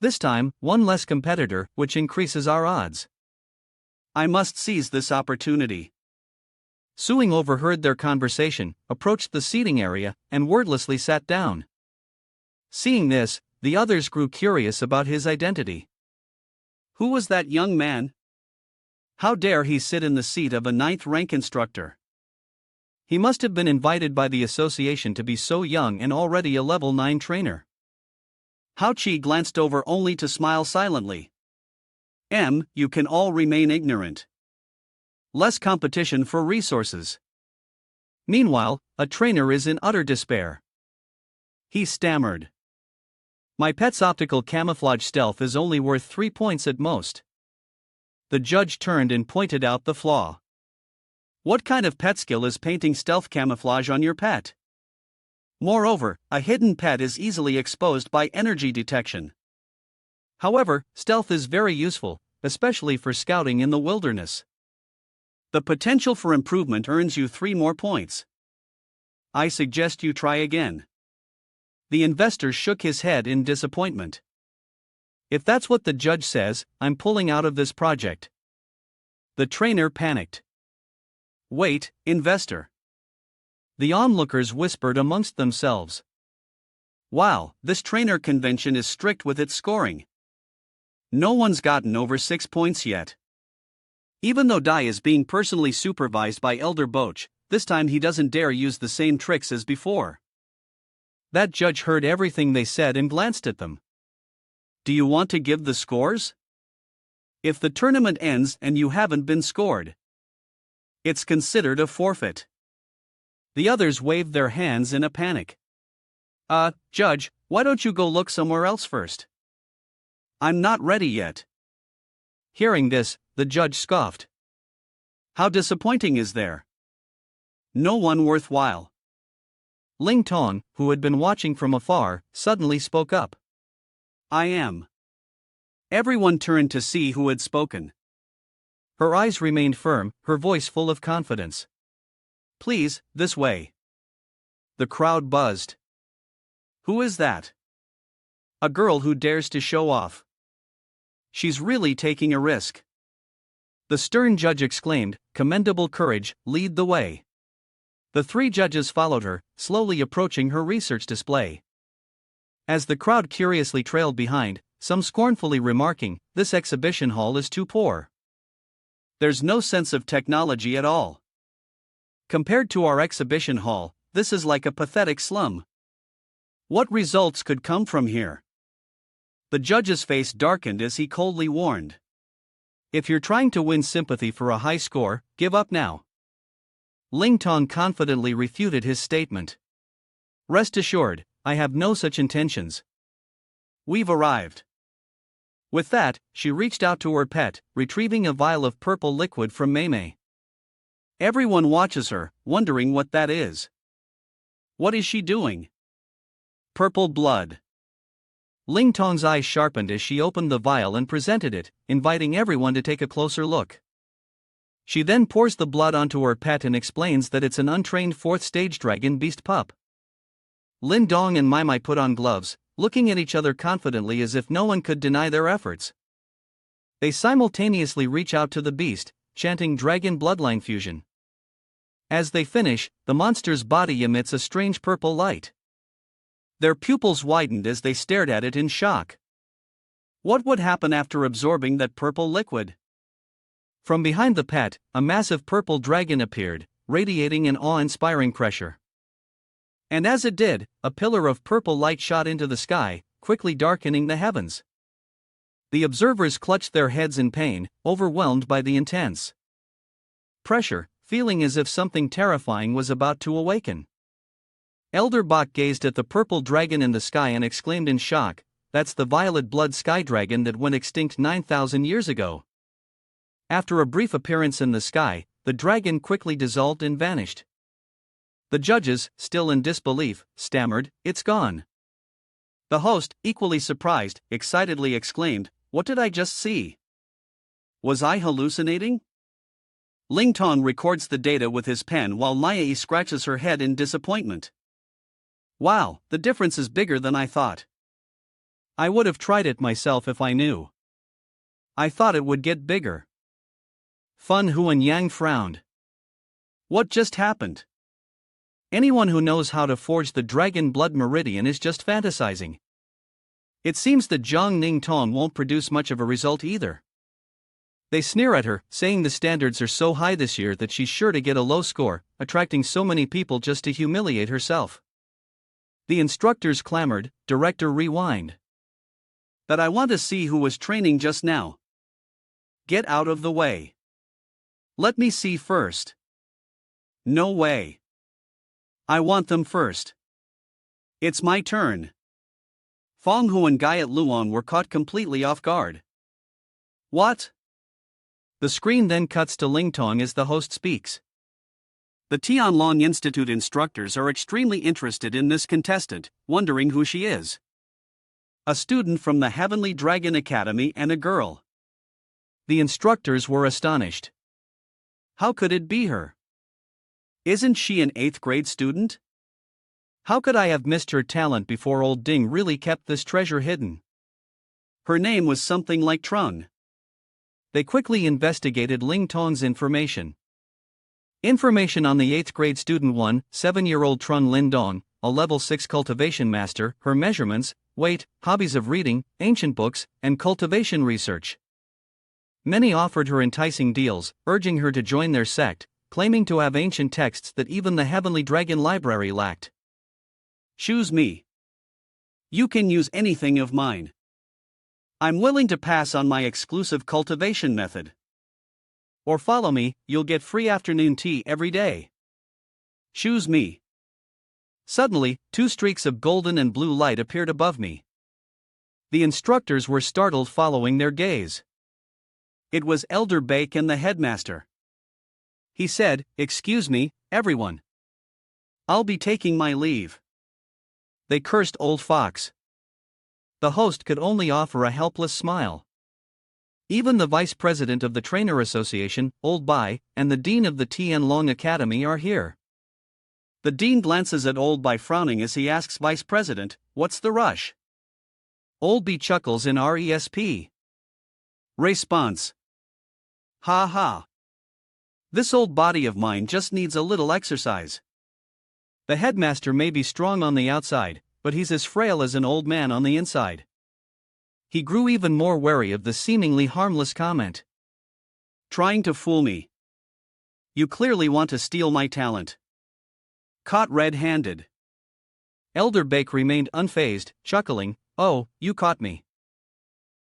Speaker 1: This time, one less competitor, which increases our odds.
Speaker 2: I must seize this opportunity.
Speaker 1: Suing overheard their conversation, approached the seating area, and wordlessly sat down. Seeing this, the others grew curious about his identity.
Speaker 2: Who was that young man? How dare he sit in the seat of a 9th rank instructor?
Speaker 1: He must have been invited by the association to be so young and already a level 9 trainer.
Speaker 2: Hao Qi glanced over only to smile silently. You can all remain ignorant. Less competition for resources.
Speaker 1: Meanwhile, a trainer is in utter despair.
Speaker 2: He stammered.
Speaker 1: My pet's optical camouflage stealth is only worth 3 points at most. The judge turned and pointed out the flaw.
Speaker 2: What kind of pet skill is painting stealth camouflage on your pet? Moreover, a hidden pet is easily exposed by energy detection.
Speaker 1: However, stealth is very useful, especially for scouting in the wilderness.
Speaker 2: The potential for improvement earns you 3 more points. I suggest you try again.
Speaker 1: The investor shook his head in disappointment. If that's what the judge says, I'm pulling out of this project. The trainer panicked.
Speaker 2: Wait, investor.
Speaker 1: The onlookers whispered amongst themselves.
Speaker 2: Wow, this trainer convention is strict with its scoring. No one's gotten over 6 points yet. Even though Dai is being personally supervised by Elder Boch, this time he doesn't dare use the same tricks as before.
Speaker 1: That judge heard everything they said and glanced at them.
Speaker 2: Do you want to give the scores? If the tournament ends and you haven't been scored, it's considered a forfeit.
Speaker 1: The others waved their hands in a panic.
Speaker 2: Judge, why don't you go look somewhere else first? I'm not ready yet.
Speaker 1: Hearing this, the judge scoffed.
Speaker 2: How disappointing is there? No one worthwhile.
Speaker 1: Ling Tong, who had been watching from afar, suddenly spoke up.
Speaker 2: I am. Everyone turned to see who had spoken.
Speaker 1: Her eyes remained firm, her voice full of confidence.
Speaker 2: Please, this way. The crowd buzzed. Who is that?
Speaker 1: A girl who dares to show off.
Speaker 2: She's really taking a risk.
Speaker 1: The stern judge exclaimed, commendable courage, lead the way. The 3 judges followed her, slowly approaching her research display. As the crowd curiously trailed behind, some scornfully remarking, this exhibition hall is too poor.
Speaker 2: There's no sense of technology at all. Compared to our exhibition hall, this is like a pathetic slum. What results could come from here? The judge's face darkened as he coldly warned.
Speaker 1: If you're trying to win sympathy for a high score, give up now. Ling Tong confidently refuted his statement. Rest assured, I have no such intentions.
Speaker 2: We've arrived.
Speaker 1: With that, she reached out to her pet, retrieving a vial of purple liquid from Mei.
Speaker 2: Everyone watches her, wondering what that is. What is she doing? Purple blood.
Speaker 1: Ling Tong's eyes sharpened as she opened the vial and presented it, inviting everyone to take a closer look. She then pours the blood onto her pet and explains that it's an untrained fourth stage dragon beast pup. Lin Dong and Mai Mai put on gloves, looking at each other confidently as if no one could deny their efforts. They simultaneously reach out to the beast, chanting dragon bloodline fusion. As they finish, the monster's body emits a strange purple light. Their pupils widened as they stared at it in shock. What would happen after absorbing that purple liquid? From behind the pet, a massive purple dragon appeared, radiating an awe-inspiring pressure. And as it did, a pillar of purple light shot into the sky, quickly darkening the heavens. The observers clutched their heads in pain, overwhelmed by the intense pressure, feeling as if something terrifying was about to awaken. Elder Bach gazed at the purple dragon in the sky and exclaimed in shock, "That's the violet blood sky dragon that went extinct 9,000 years ago." After a brief appearance in the sky, the dragon quickly dissolved and vanished. The judges, still in disbelief, stammered, "It's gone." The host, equally surprised, excitedly exclaimed, "What did I just see? Was I hallucinating?" Ling Tong records the data with his pen while Maya scratches her head in disappointment. "Wow, the difference is bigger than I thought. I would have tried it myself if I knew. I thought it would get bigger." Fan Huan Yang frowned. What just happened? Anyone who knows how to forge the dragon blood meridian is just fantasizing. It seems that Zhang Ning Tong won't produce much of a result either. They sneer at her, saying the standards are so high this year that she's sure to get a low score, attracting so many people just to humiliate herself. The instructors clamored, "Director, rewind. But I want to see who was training just now. Get out of the way. Let me see first." "No way. I want them first. It's my turn." Fong Hu and Gaiet Luan were caught completely off guard. "What?" The screen then cuts to Ling Tong as the host speaks. The Tianlong Institute instructors are extremely interested in this contestant, wondering who she is. A student from the Heavenly Dragon Academy and a girl. The instructors were astonished. How could it be her? Isn't she an 8th grade student? How could I have missed her talent before old Ding really kept this treasure hidden? Her name was something like Trung. They quickly investigated Ling Tong's information. Information on the 8th grade student 1, 7-year-old Trung Lin Dong, a level 6 cultivation master, her measurements, weight, hobbies of reading, ancient books, and cultivation research. Many offered her enticing deals, urging her to join their sect, claiming to have ancient texts that even the Heavenly Dragon Library lacked. "Choose me. You can use anything of mine. I'm willing to pass on my exclusive cultivation method. Or follow me, you'll get free afternoon tea every day. Choose me." Suddenly, 2 streaks of golden and blue light appeared above me. The instructors were startled following their gaze. It was Elder Bake and the headmaster. He said, "Excuse me, everyone. I'll be taking my leave." They cursed Old Fox. The host could only offer a helpless smile. Even the vice president of the Trainer Association, Old Bai, and the dean of the Tianlong Academy are here. The dean glances at Old Bai frowning as he asks vice president, "What's the rush?" Old Bai chuckles in RESP. Response. "Ha ha. This old body of mine just needs a little exercise." The headmaster may be strong on the outside, but he's as frail as an old man on the inside. He grew even more wary of the seemingly harmless comment. "Trying to fool me. You clearly want to steal my talent. Caught red-handed." Elder Bake remained unfazed, chuckling, "Oh, you caught me."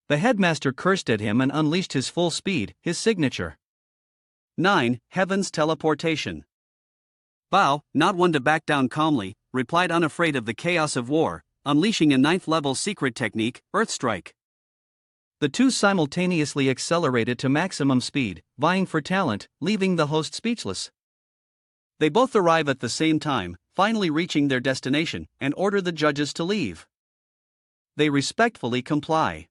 Speaker 1: The headmaster cursed at him and unleashed his full speed, his signature. 9. Heaven's teleportation. Bao, not one to back down calmly, replied unafraid of the chaos of war, unleashing a 9th-level secret technique, Earthstrike. The two simultaneously accelerated to maximum speed, vying for talent, leaving the host speechless. They both arrive at the same time, finally reaching their destination, and order the judges to leave. They respectfully comply.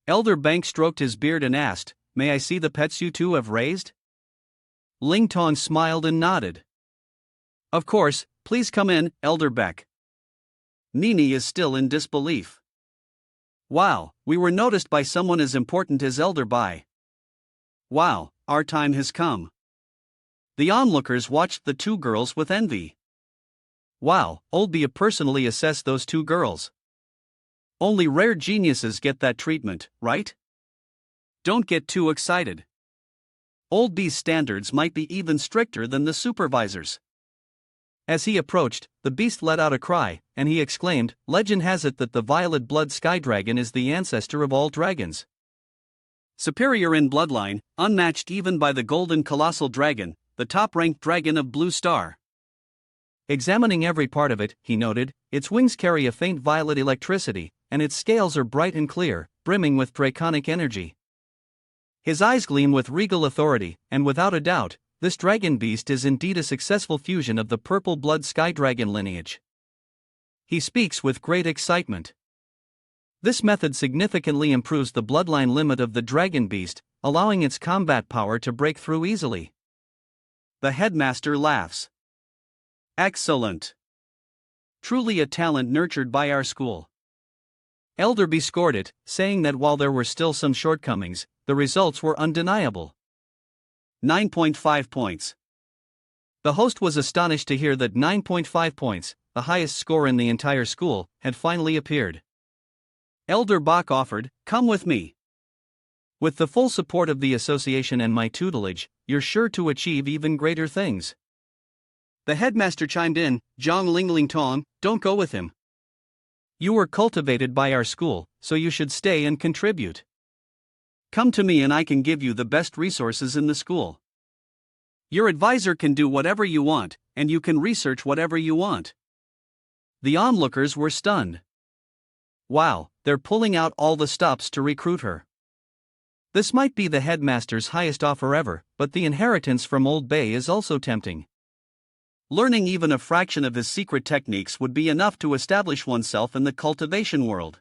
Speaker 1: Elder Bank stroked his beard and asked, "May I see the pets you two have raised?"
Speaker 2: Ling Tong smiled and nodded. Of course, please come in, Elder Beck. Nini is still in disbelief. Wow, we were noticed by someone as important as Elder Bai. Wow, our time has come. The onlookers watched the two girls with envy. Wow, Old Bia personally assessed those two girls. Only rare geniuses get that treatment, right? Don't get too excited. Old B's standards might be even stricter than the supervisors. As he approached, the beast let out a cry, and he exclaimed, "Legend has it that the violet blood sky dragon is the ancestor of all dragons. Superior in bloodline, unmatched even by the golden colossal dragon, the top-ranked dragon of Blue Star." Examining every part of it, he noted, its wings carry a faint violet electricity, and its scales are bright and clear, brimming with draconic energy. His eyes gleam with regal authority, and without a doubt, this dragon beast is indeed a successful fusion of the purple blood sky dragon lineage. He speaks with great excitement. This method significantly improves the bloodline limit of the dragon beast, allowing its combat power to break through easily. The headmaster laughs. Excellent. Truly a talent nurtured by our school. Elderby scored it, saying that while there were still some shortcomings, the results were undeniable. 9.5 points. The host was astonished to hear that 9.5 points, the highest score in the entire school, had finally appeared. Elder Bach offered, "Come with me. With the full support of the association and my tutelage, you're sure to achieve even greater things." The headmaster chimed in, "Zhang Lingling Tong, don't go with him. You were cultivated by our school, so you should stay and contribute. Come to me and I can give you the best resources in the school. Your advisor can do whatever you want, and you can research whatever you want." The onlookers were stunned. Wow, they're pulling out all the stops to recruit her. This might be the headmaster's highest offer ever, but the inheritance from Old Bay is also tempting. Learning even a fraction of his secret techniques would be enough to establish oneself in the cultivation world.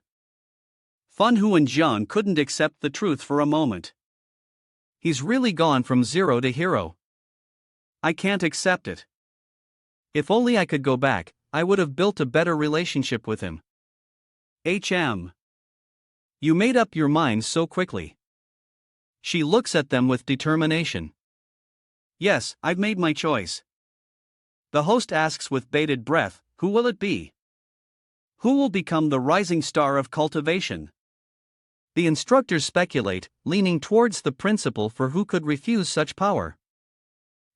Speaker 2: Fan Hu and Jian couldn't accept the truth for a moment. He's really gone from zero to hero. I can't accept it. If only I could go back, I would have built a better relationship with him. You made up your mind so quickly. She looks at them with determination. Yes, I've made my choice. The host asks with bated breath, who will it be? Who will become the rising star of cultivation? The instructors speculate, leaning towards the principal, for who could refuse such power?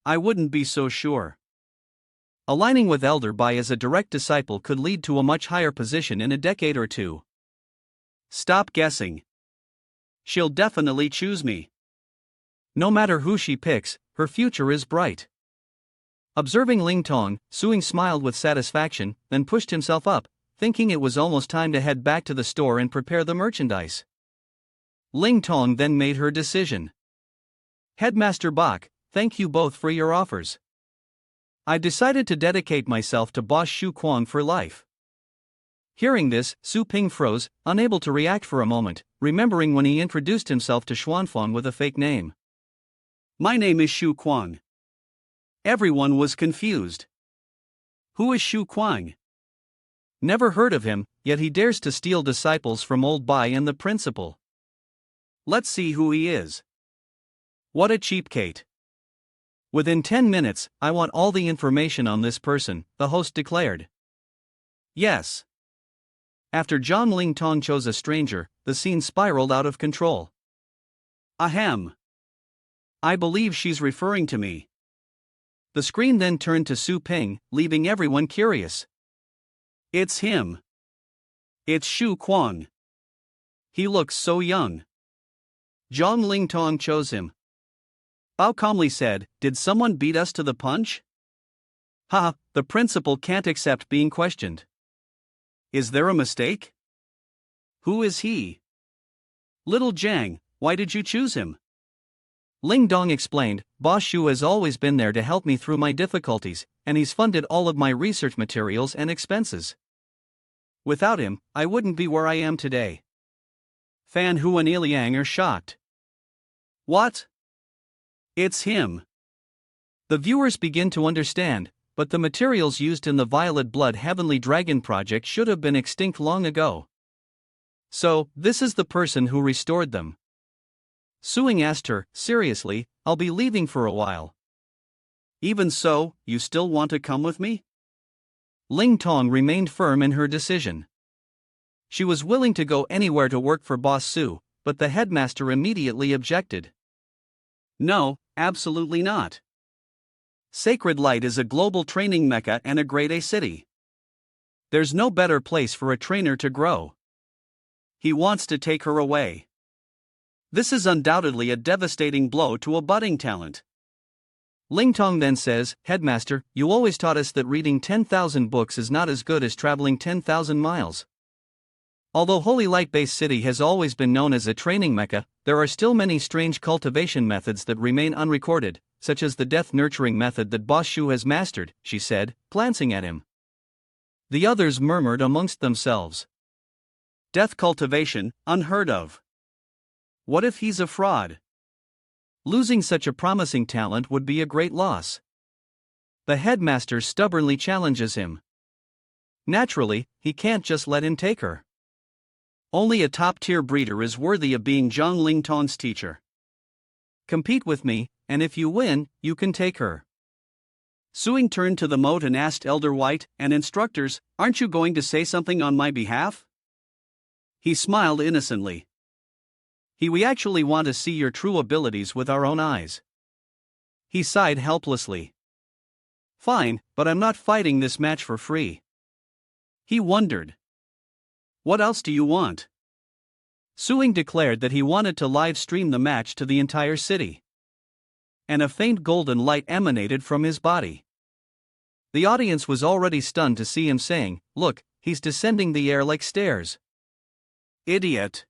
Speaker 2: I wouldn't be so sure. Aligning with Elder Bai as a direct disciple could lead to a much higher position in a decade or two. Stop guessing. She'll definitely choose me. No matter who she picks, her future is bright. Observing Ling Tong, Suing smiled with satisfaction, then pushed himself up, thinking it was almost time to head back to the store and prepare the merchandise. Ling Tong then made her decision. Headmaster Bach, thank you both for your offers. I decided to dedicate myself to Boss Shu Quan for life. Hearing this, Su Ping froze, unable to react for a moment, remembering when he introduced himself to Xuanfang with a fake name. My name is Shu Quan. Everyone was confused. Who is Shu Quan? Never heard of him, yet he dares to steal disciples from Old Bai and the principal. Let's see who he is. What a cheapskate. Within 10 minutes, I want all the information on this person, the host declared. Yes. After Zhang Ling Tong chose a stranger, the scene spiraled out of control. Ahem. I believe she's referring to me. The screen then turned to Su Ping, leaving everyone curious. It's him. It's Shu Quan. He looks so young. Zhang Ling Tong chose him. Bao calmly said, "Did someone beat us to the punch?" Ha, the principal can't accept being questioned. Is there a mistake? Who is he? Little Jiang, why did you choose him? Ling Dong explained, Boss Shu has always been there to help me through my difficulties, and he's funded all of my research materials and expenses. Without him, I wouldn't be where I am today. Fan Hu and Iliang are shocked. What? It's him.
Speaker 1: The viewers begin to understand, but the materials used in the Violet Blood Heavenly Dragon project should have been extinct long ago. So, this is the person who restored them. Suing asked her, seriously, I'll be leaving for a while.
Speaker 2: Even so, you still want to come with me?
Speaker 1: Ling Tong remained firm in her decision. She was willing to go anywhere to work for Boss Su, but the headmaster immediately objected.
Speaker 2: No, absolutely not. Sacred Light is a global training mecca and a grade A city. There's no better place for a trainer to grow. He wants to take her away. This is undoubtedly a devastating blow to a budding talent.
Speaker 1: Ling Tong then says, Headmaster, you always taught us that reading 10,000 books is not as good as traveling 10,000 miles. Although Holy Light-based city has always been known as a training mecca, there are still many strange cultivation methods that remain unrecorded, such as the death nurturing method that Boss Shu has mastered, she said, glancing at him. The others murmured amongst themselves.
Speaker 2: Death cultivation, unheard of. What if he's a fraud?
Speaker 1: Losing such a promising talent would be a great loss. The headmaster stubbornly challenges him. Naturally, he can't just let him take her.
Speaker 2: Only a top-tier breeder is worthy of being Zhang Lingtong's teacher.
Speaker 1: Compete with me, and if you win, you can take her.
Speaker 2: Suing turned to the moat and asked Elder White and instructors, aren't you going to say something on my behalf? He smiled innocently.
Speaker 1: We actually want to see your true abilities with our own eyes. He sighed helplessly. Fine, but I'm not fighting this match for free.
Speaker 2: He wondered. What else do you want?
Speaker 1: Suing declared that he wanted to live stream the match to the entire city. And a faint golden light emanated from his body. The audience was already stunned to see him saying, look, he's descending the air like stairs.
Speaker 2: Idiot.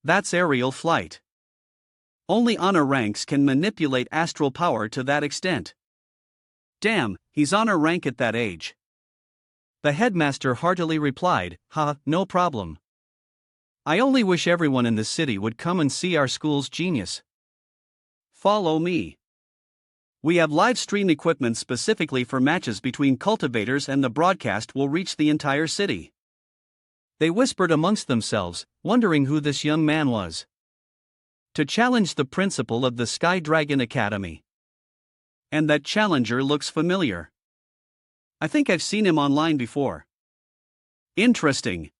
Speaker 2: That's aerial flight. Only honor ranks can manipulate astral power to that extent. Damn, he's honor rank at that age.
Speaker 1: The headmaster heartily replied, no problem. I only wish everyone in the city would come and see our school's genius.
Speaker 2: Follow me. We have live stream equipment specifically for matches between cultivators, and the broadcast will reach the entire city.
Speaker 1: They whispered amongst themselves, wondering who this young man was. To challenge the principal of the Sky Dragon Academy.
Speaker 2: And that challenger looks familiar. I think I've seen him online before. Interesting.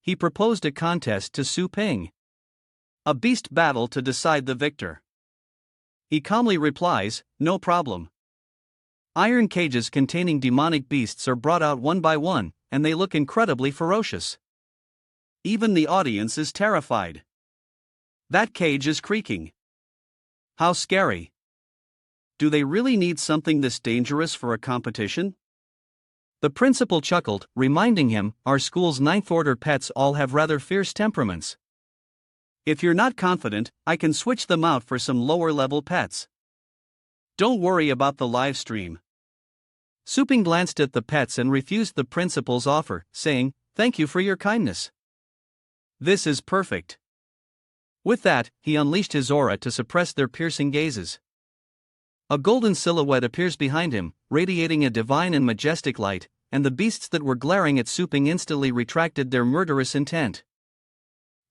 Speaker 1: He proposed a contest to Su Ping.
Speaker 2: A beast battle to decide the victor.
Speaker 1: He calmly replies, no problem. Iron cages containing demonic beasts are brought out one by one, and they look incredibly ferocious.
Speaker 2: Even the audience is terrified. That cage is creaking. How scary. Do they really need something this dangerous for a competition?
Speaker 1: The principal chuckled, reminding him, our school's ninth order pets all have rather fierce temperaments.
Speaker 2: If you're not confident, I can switch them out for some lower level pets. Don't worry about the live stream.
Speaker 1: Su Ping glanced at the pets and refused the principal's offer, saying, thank you for your kindness.
Speaker 2: This is perfect.
Speaker 1: With that, he unleashed his aura to suppress their piercing gazes. A golden silhouette appears behind him, radiating a divine and majestic light, and the beasts that were glaring at Su Ping instantly retracted their murderous intent.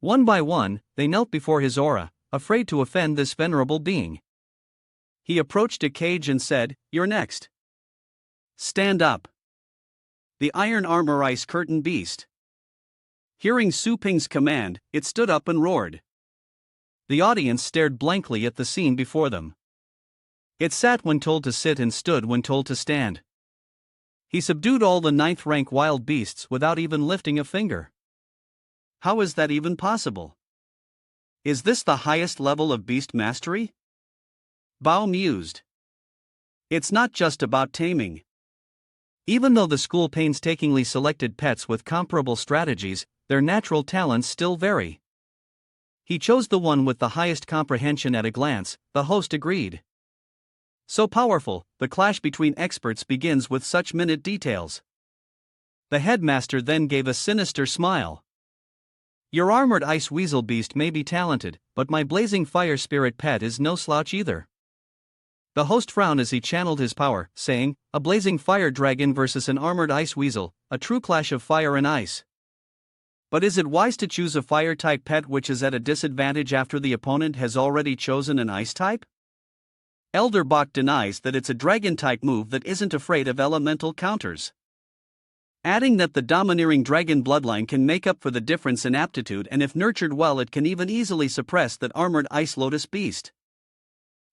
Speaker 1: One by one, they knelt before his aura, afraid to offend this venerable being.
Speaker 2: He approached a cage and said, you're next. Stand up. The iron armor ice curtain beast. Hearing Su Ping's command, it stood up and roared.
Speaker 1: The audience stared blankly at the scene before them. It sat when told to sit and stood when told to stand. He subdued all the 9th rank wild beasts without even lifting a finger.
Speaker 2: How is that even possible? Is this the highest level of beast mastery? Bao mused. It's not just about taming.
Speaker 1: Even though the school painstakingly selected pets with comparable strategies, their natural talents still vary. He chose the one with the highest comprehension at a glance, the host agreed. So powerful, the clash between experts begins with such minute details. The headmaster then gave a sinister smile. Your armored ice weasel beast may be talented, but my blazing fire spirit pet is no slouch either. The host frowned as he channeled his power, saying, "A blazing fire dragon versus an armored ice weasel, a true clash of fire and ice. But is it wise to choose a fire-type pet which is at a disadvantage after the opponent has already chosen an ice-type?" Elder Bach denies that it's a dragon-type move that isn't afraid of elemental counters, adding that the domineering dragon bloodline can make up for the difference in aptitude, and if nurtured well it can even easily suppress that armored ice lotus beast.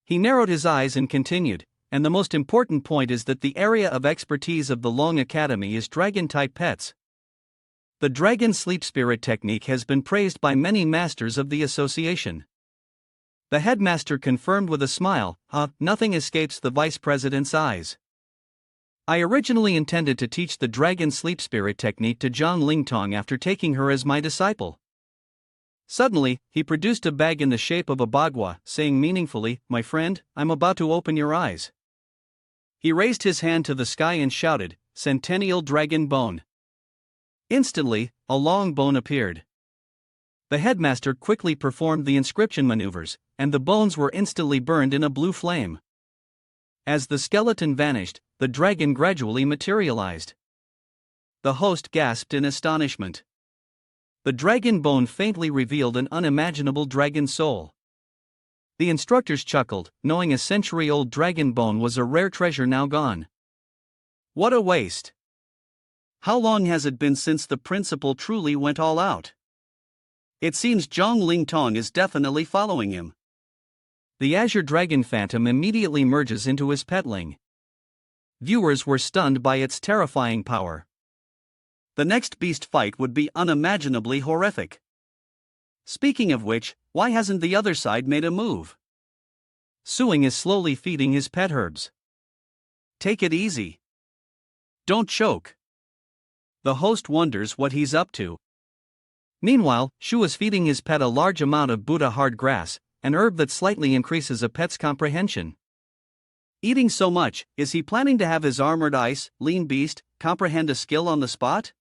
Speaker 1: He narrowed his eyes and continued, "And the most important point is that the area of expertise of the Long Academy is dragon-type pets. The dragon sleep spirit technique has been praised by many masters of the association." The headmaster confirmed with a smile, nothing escapes the vice president's eyes. "I originally intended to teach the dragon sleep spirit technique to Zhang Lingtong after taking her as my disciple." Suddenly, he produced a bag in the shape of a bagua, saying meaningfully, "My friend, I'm about to open your eyes." He raised his hand to the sky and shouted, "Centennial Dragon Bone." Instantly, a long bone appeared. The headmaster quickly performed the inscription maneuvers, and the bones were instantly burned in a blue flame. As the skeleton vanished, the dragon gradually materialized. The host gasped in astonishment. The dragon bone faintly revealed an unimaginable dragon soul. The instructors chuckled, knowing a century-old dragon bone was a rare treasure now gone. What a waste! How long has it been since the principal truly went all out? It seems Zhang Lingtong is definitely following him. The Azure Dragon Phantom immediately merges into his petling. Viewers were stunned by its terrifying power. The next beast fight would be unimaginably horrific. Speaking of which, why hasn't the other side made a move? Suing is slowly feeding his pet herbs. Take it easy. Don't choke. The host wonders what he's up to. Meanwhile, Shu is feeding his pet a large amount of Buddha hard grass, an herb that slightly increases a pet's comprehension. Eating so much, is he planning to have his armored ice, lean beast, comprehend a skill on the spot?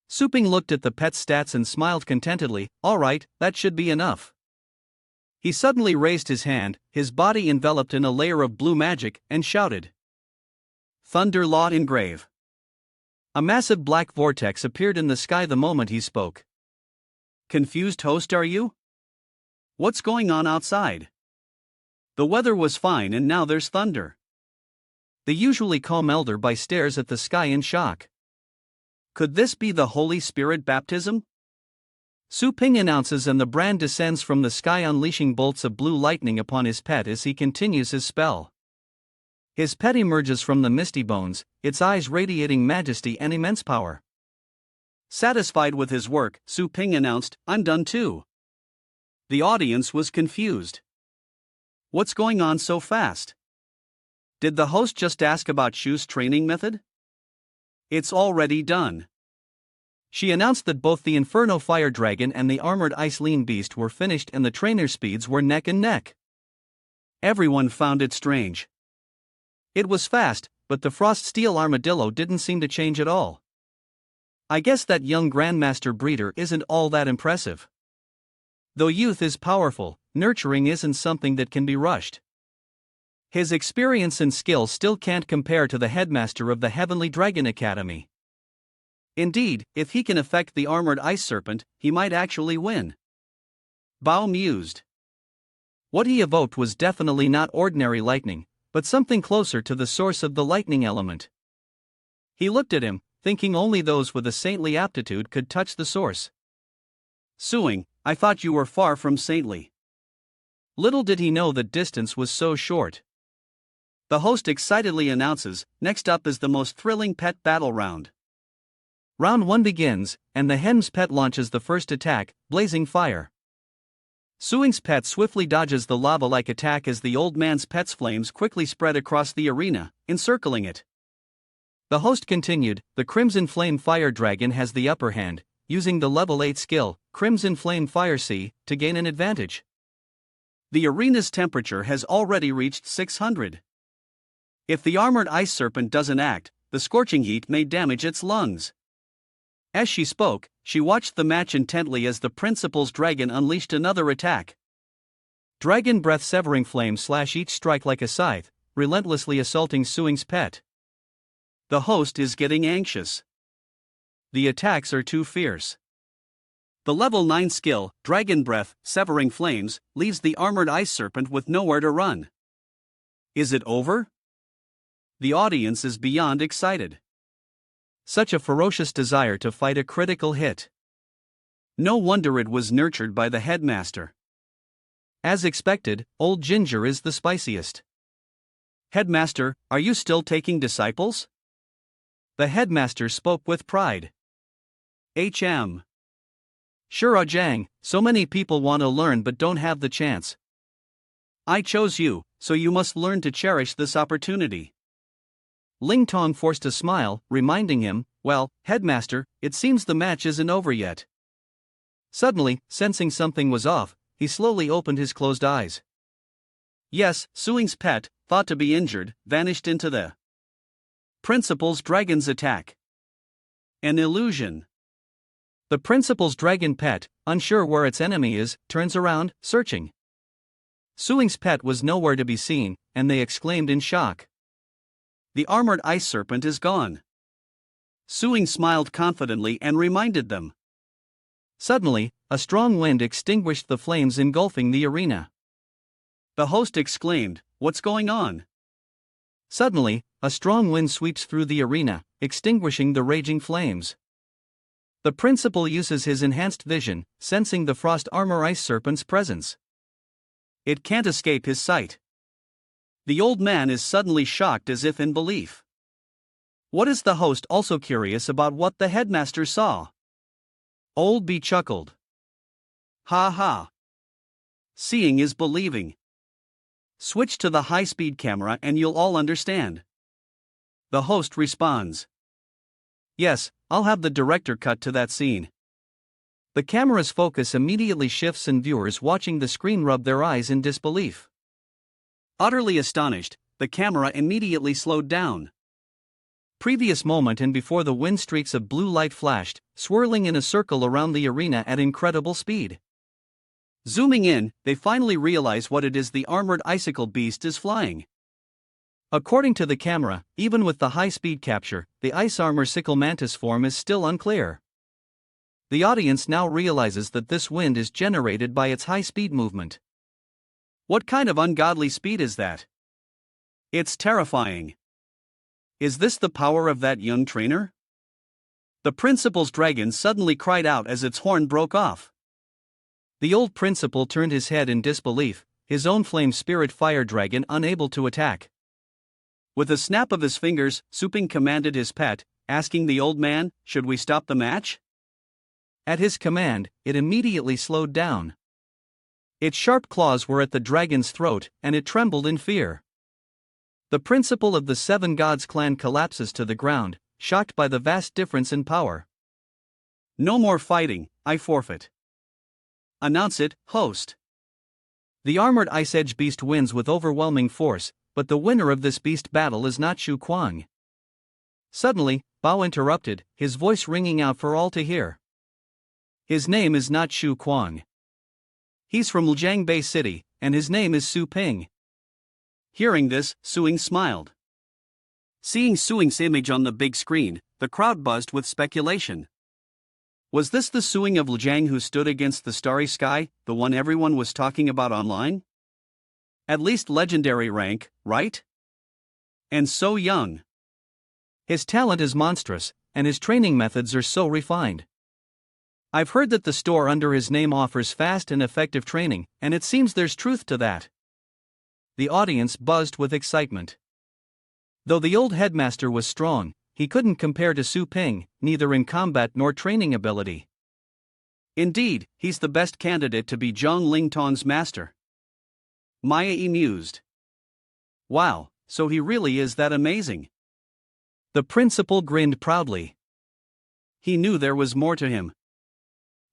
Speaker 1: Suping looked at the pet's stats and smiled contentedly, "All right, that should be enough." He suddenly raised his hand, his body enveloped in a layer of blue magic, and shouted, "Thunder Law Engrave." A massive black vortex appeared in the sky the moment he spoke. "Confused host, are you? What's going on outside? The weather was fine and now there's thunder." The usually calm elder Bai stares at the sky in shock. Could this be the Holy Spirit baptism? Su Ping announces, and the brand descends from the sky, unleashing bolts of blue lightning upon his pet as he continues his spell. His pet emerges from the misty bones, its eyes radiating majesty and immense power. Satisfied with his work, Su Ping announced, "I'm done too." The audience was confused. What's going on so fast? Did the host just ask about Shu's training method? It's already done. She announced that both the Inferno Fire Dragon and the Armored Ice Lean Beast were finished and the trainer speeds were neck and neck. Everyone found it strange. It was fast, but the Frost Steel Armadillo didn't seem to change at all. I guess that young Grandmaster breeder isn't all that impressive. Though youth is powerful, nurturing isn't something that can be rushed. His experience and skill still can't compare to the headmaster of the Heavenly Dragon Academy. Indeed, if he can affect the armored ice serpent, he might actually win. Bao mused. What he evoked was definitely not ordinary lightning, but something closer to the source of the lightning element. He looked at him, thinking only those with a saintly aptitude could touch the source. Suing, I thought you were far from saintly. Little did he know that distance was so short. The host excitedly announces, next up is the most thrilling pet battle round. Round 1 begins, and the hen's pet launches the first attack, blazing fire. Suing's pet swiftly dodges the lava-like attack as the old man's pet's flames quickly spread across the arena, encircling it. The host continued, the Crimson Flame Fire Dragon has the upper hand, using the level 8 skill, Crimson Flame Fire C, to gain an advantage. The arena's temperature has already reached 600. If the armored ice serpent doesn't act, the scorching heat may damage its lungs. As she spoke, she watched the match intently as the principal's dragon unleashed another attack. Dragon breath severing flames slash each strike like a scythe, relentlessly assaulting Suing's pet.
Speaker 2: The host is getting anxious. The attacks are too fierce. The level 9 skill, Dragon Breath, Severing Flames, leaves the armored ice serpent with nowhere to run. Is it over? The audience is beyond excited.
Speaker 1: Such a ferocious desire to fight a critical hit.
Speaker 2: No wonder it was nurtured by the headmaster.
Speaker 1: As expected, Old Ginger is the spiciest.
Speaker 2: Headmaster, are you still taking disciples?
Speaker 1: The headmaster spoke with pride.
Speaker 2: HM.
Speaker 1: Sure, Zhang, so many people want to learn but don't have the chance.
Speaker 2: I chose you, so you must learn to cherish this opportunity.
Speaker 1: Ling Tong forced a smile, reminding him, well, headmaster, it seems the match isn't over yet. Suddenly, sensing something was off, he slowly opened his closed eyes.
Speaker 2: Yes, Suing's pet, thought to be injured, vanished into the principal's dragon's attack. An illusion.
Speaker 1: The principal's dragon pet, unsure where its enemy is, turns around, searching. Suing's pet was nowhere to be seen, and they exclaimed in shock.
Speaker 2: The armored ice serpent is gone. Suing smiled confidently and reminded them.
Speaker 1: Suddenly, a strong wind extinguished the flames engulfing the arena.
Speaker 2: The host exclaimed, "What's going on?"
Speaker 1: Suddenly, a strong wind sweeps through the arena, extinguishing the raging flames. The principal uses his enhanced vision, sensing the frost armor ice serpent's presence.
Speaker 2: It can't escape his sight. The old man is suddenly shocked as if in belief. What is the host also curious about what the headmaster saw?
Speaker 1: Old B chuckled.
Speaker 2: Ha ha. Seeing is believing. Switch to the high-speed camera and you'll all understand. The host responds.
Speaker 1: Yes, I'll have the director cut to that scene. The camera's focus immediately shifts and viewers watching the screen rub their eyes in disbelief.
Speaker 2: Utterly astonished, the camera immediately slowed down.
Speaker 1: Previous moment and before the wind streaks of blue light flashed, swirling in a circle around the arena at incredible speed.
Speaker 2: Zooming in, they finally realize what it is the armored icicle beast is flying.
Speaker 1: According to the camera, even with the high-speed capture, the ice armor sickle mantis form is still unclear. The audience now realizes that this wind is generated by its high-speed movement.
Speaker 2: What kind of ungodly speed is that? It's terrifying. Is this the power of that young trainer? The principal's dragon suddenly cried out as its horn broke off.
Speaker 1: The old principal turned his head in disbelief, his own flame spirit fire dragon unable to attack.
Speaker 2: With a snap of his fingers, Suping commanded his pet, asking the old man, "Should we stop the match?"
Speaker 1: At his command, it immediately slowed down. Its sharp claws were at the dragon's throat, and it trembled in fear. The principal of the Seven Gods clan collapses to the ground, shocked by the vast difference in power.
Speaker 2: No more fighting, I forfeit. Announce it, host.
Speaker 1: The armored Ice Edge beast wins with overwhelming force, but the winner of this beast battle is not Shu Kuang. Suddenly, Bao interrupted, his voice ringing out for all to hear. His name is not Shu Kuang. He's from Lijiang Bay City, and his name is Su Ping.
Speaker 2: Hearing this, Suing smiled. Seeing Suing's image on the big screen, the crowd buzzed with speculation. Was this the Suing of Lijiang who stood against the starry sky, the one everyone was talking about online? At least legendary rank, right? And so young.
Speaker 1: His talent is monstrous, and his training methods are so refined. I've heard that the store under his name offers fast and effective training, and it seems there's truth to that. The audience buzzed with excitement. Though the old headmaster was strong, he couldn't compare to Su Ping, neither in combat nor training ability.
Speaker 2: Indeed, he's the best candidate to be Zhang Lingtong's master. Maya mused. Wow, so he really is that amazing.
Speaker 1: The principal grinned proudly.
Speaker 2: He knew there was more to him.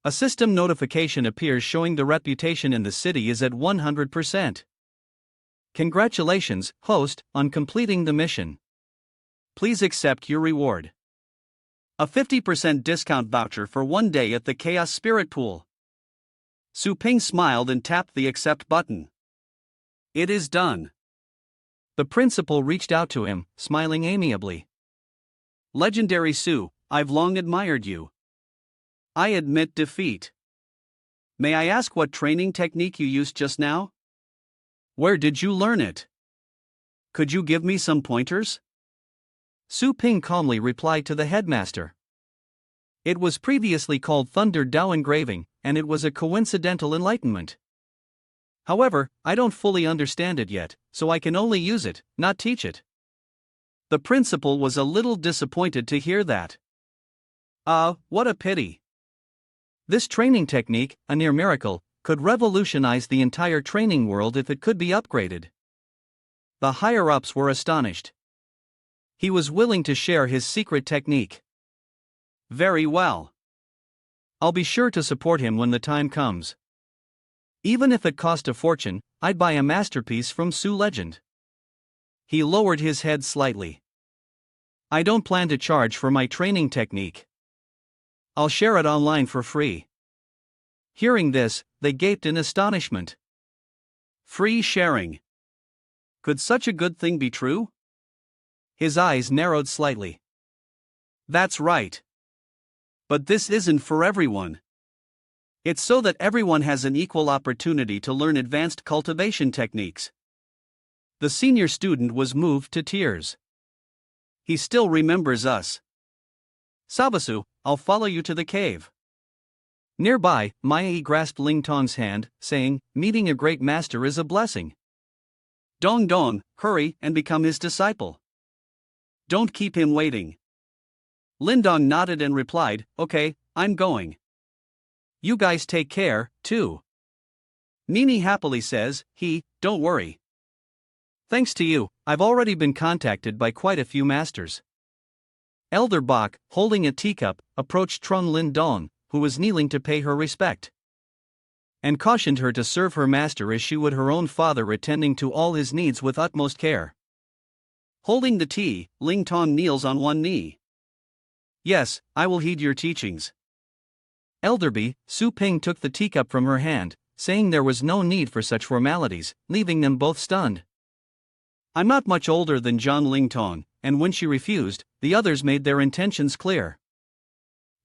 Speaker 1: A system notification appears showing the reputation in the city is at 100%. Congratulations, host, on completing the mission.
Speaker 2: Please accept your reward. A 50% discount voucher for 1 day at the Chaos Spirit Pool. Su Ping smiled and tapped the accept button. It is done.
Speaker 1: The principal reached out to him, smiling amiably.
Speaker 2: Legendary Su, I've long admired you. I admit defeat. May I ask what training technique you used just now? Where did you learn it? Could you give me some pointers?
Speaker 1: Su Ping calmly replied to the headmaster. It was previously called Thunder Dao engraving, and it was a coincidental enlightenment. However, I don't fully understand it yet, so I can only use it, not teach it.
Speaker 2: The principal was a little disappointed to hear that. What a pity.
Speaker 1: This training technique, a near miracle, could revolutionize the entire training world if it could be upgraded. The higher-ups were astonished. He was willing to share his secret technique.
Speaker 2: Very well.
Speaker 1: I'll be sure to support him when the time comes. Even if it cost a fortune, I'd buy a masterpiece from Su Legend. He lowered his head slightly. I don't plan to charge for my training technique. I'll share it online for free. Hearing this, they gaped in astonishment.
Speaker 2: Free sharing. Could such a good thing be true?
Speaker 1: His eyes narrowed slightly.
Speaker 2: That's right. But this isn't for everyone. It's so that everyone has an equal opportunity to learn advanced cultivation techniques.
Speaker 1: The senior student was moved to tears.
Speaker 2: He still remembers us.
Speaker 1: Sabasu, I'll follow you to the cave. Nearby, Mai grasped Ling Tong's hand, saying, meeting a great master is a blessing.
Speaker 2: Dong Dong, hurry and become his disciple. Don't keep him waiting. Lindong nodded and replied, okay, I'm going.
Speaker 1: You guys take care, too.
Speaker 2: Nini happily says, don't worry.
Speaker 1: Thanks to you, I've already been contacted by quite a few masters. Elder Bach, holding a teacup, approached Trung Lin Dong, who was kneeling to pay her respect, and cautioned her to serve her master as she would her own father, attending to all his needs with utmost care.
Speaker 2: Holding the tea, Ling Tong kneels on one knee.
Speaker 1: Yes, I will heed your teachings. Elderby, Su Ping took the teacup from her hand, saying there was no need for such formalities, leaving them both stunned.
Speaker 2: I'm not much older than John Ling Tong, and when she refused, the others made their intentions clear.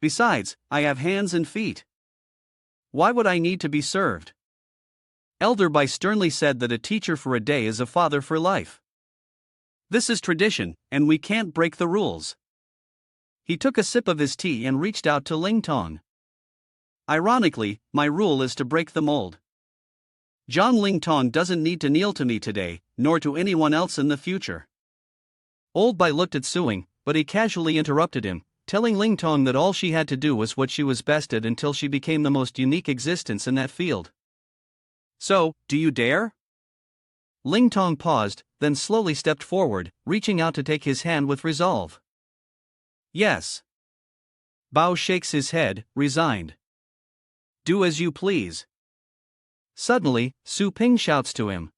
Speaker 2: Besides, I have hands and feet. Why would I need to be served? Elderby sternly said that a teacher for a day is a father for life. This is tradition, and we can't break the rules. He took a sip of his tea and reached out to Ling Tong. Ironically, my rule is to break the mold. John Ling Tong doesn't need to kneel to me today, nor to anyone else in the future.
Speaker 1: Old Bai looked at Suing, but he casually interrupted him, telling Ling Tong that all she had to do was what she was best at until she became the most unique existence in that field.
Speaker 2: So, do you dare?
Speaker 1: Ling Tong paused, then slowly stepped forward, reaching out to take his hand with resolve.
Speaker 2: Yes.
Speaker 1: Bao shakes his head, resigned.
Speaker 2: Do as you please.
Speaker 1: Suddenly, Su Ping shouts to him.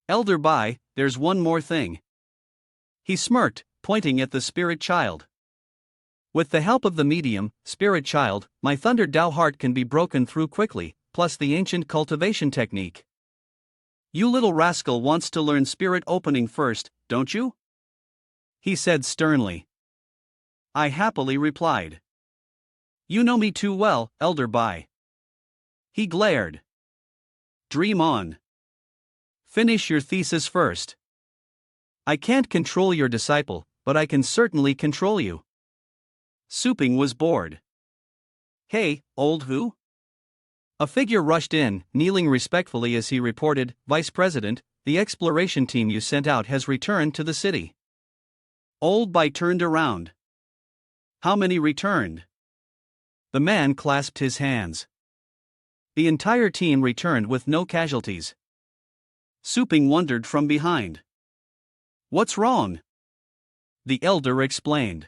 Speaker 2: Elder Bai, there's one more thing.
Speaker 1: He smirked, pointing at the spirit child. With the help of the medium, spirit child, my Thunder Dao heart can be broken through quickly, plus the ancient cultivation technique.
Speaker 2: You little rascal wants to learn spirit opening first, don't you?
Speaker 1: He said sternly.
Speaker 2: I happily replied. You know me too well, Elder Bai. He glared. Dream on.
Speaker 1: Finish your thesis first. I can't control your disciple, but I can certainly control you.
Speaker 2: Su Ping was bored. Hey, old who?
Speaker 1: A figure rushed in, kneeling respectfully as he reported, Vice President, the exploration team you sent out has returned to the city.
Speaker 2: Old Bai turned around. How many returned?
Speaker 1: The man clasped his hands. The entire team returned with no casualties.
Speaker 2: Su Ping wondered from behind. What's wrong?
Speaker 1: The elder explained.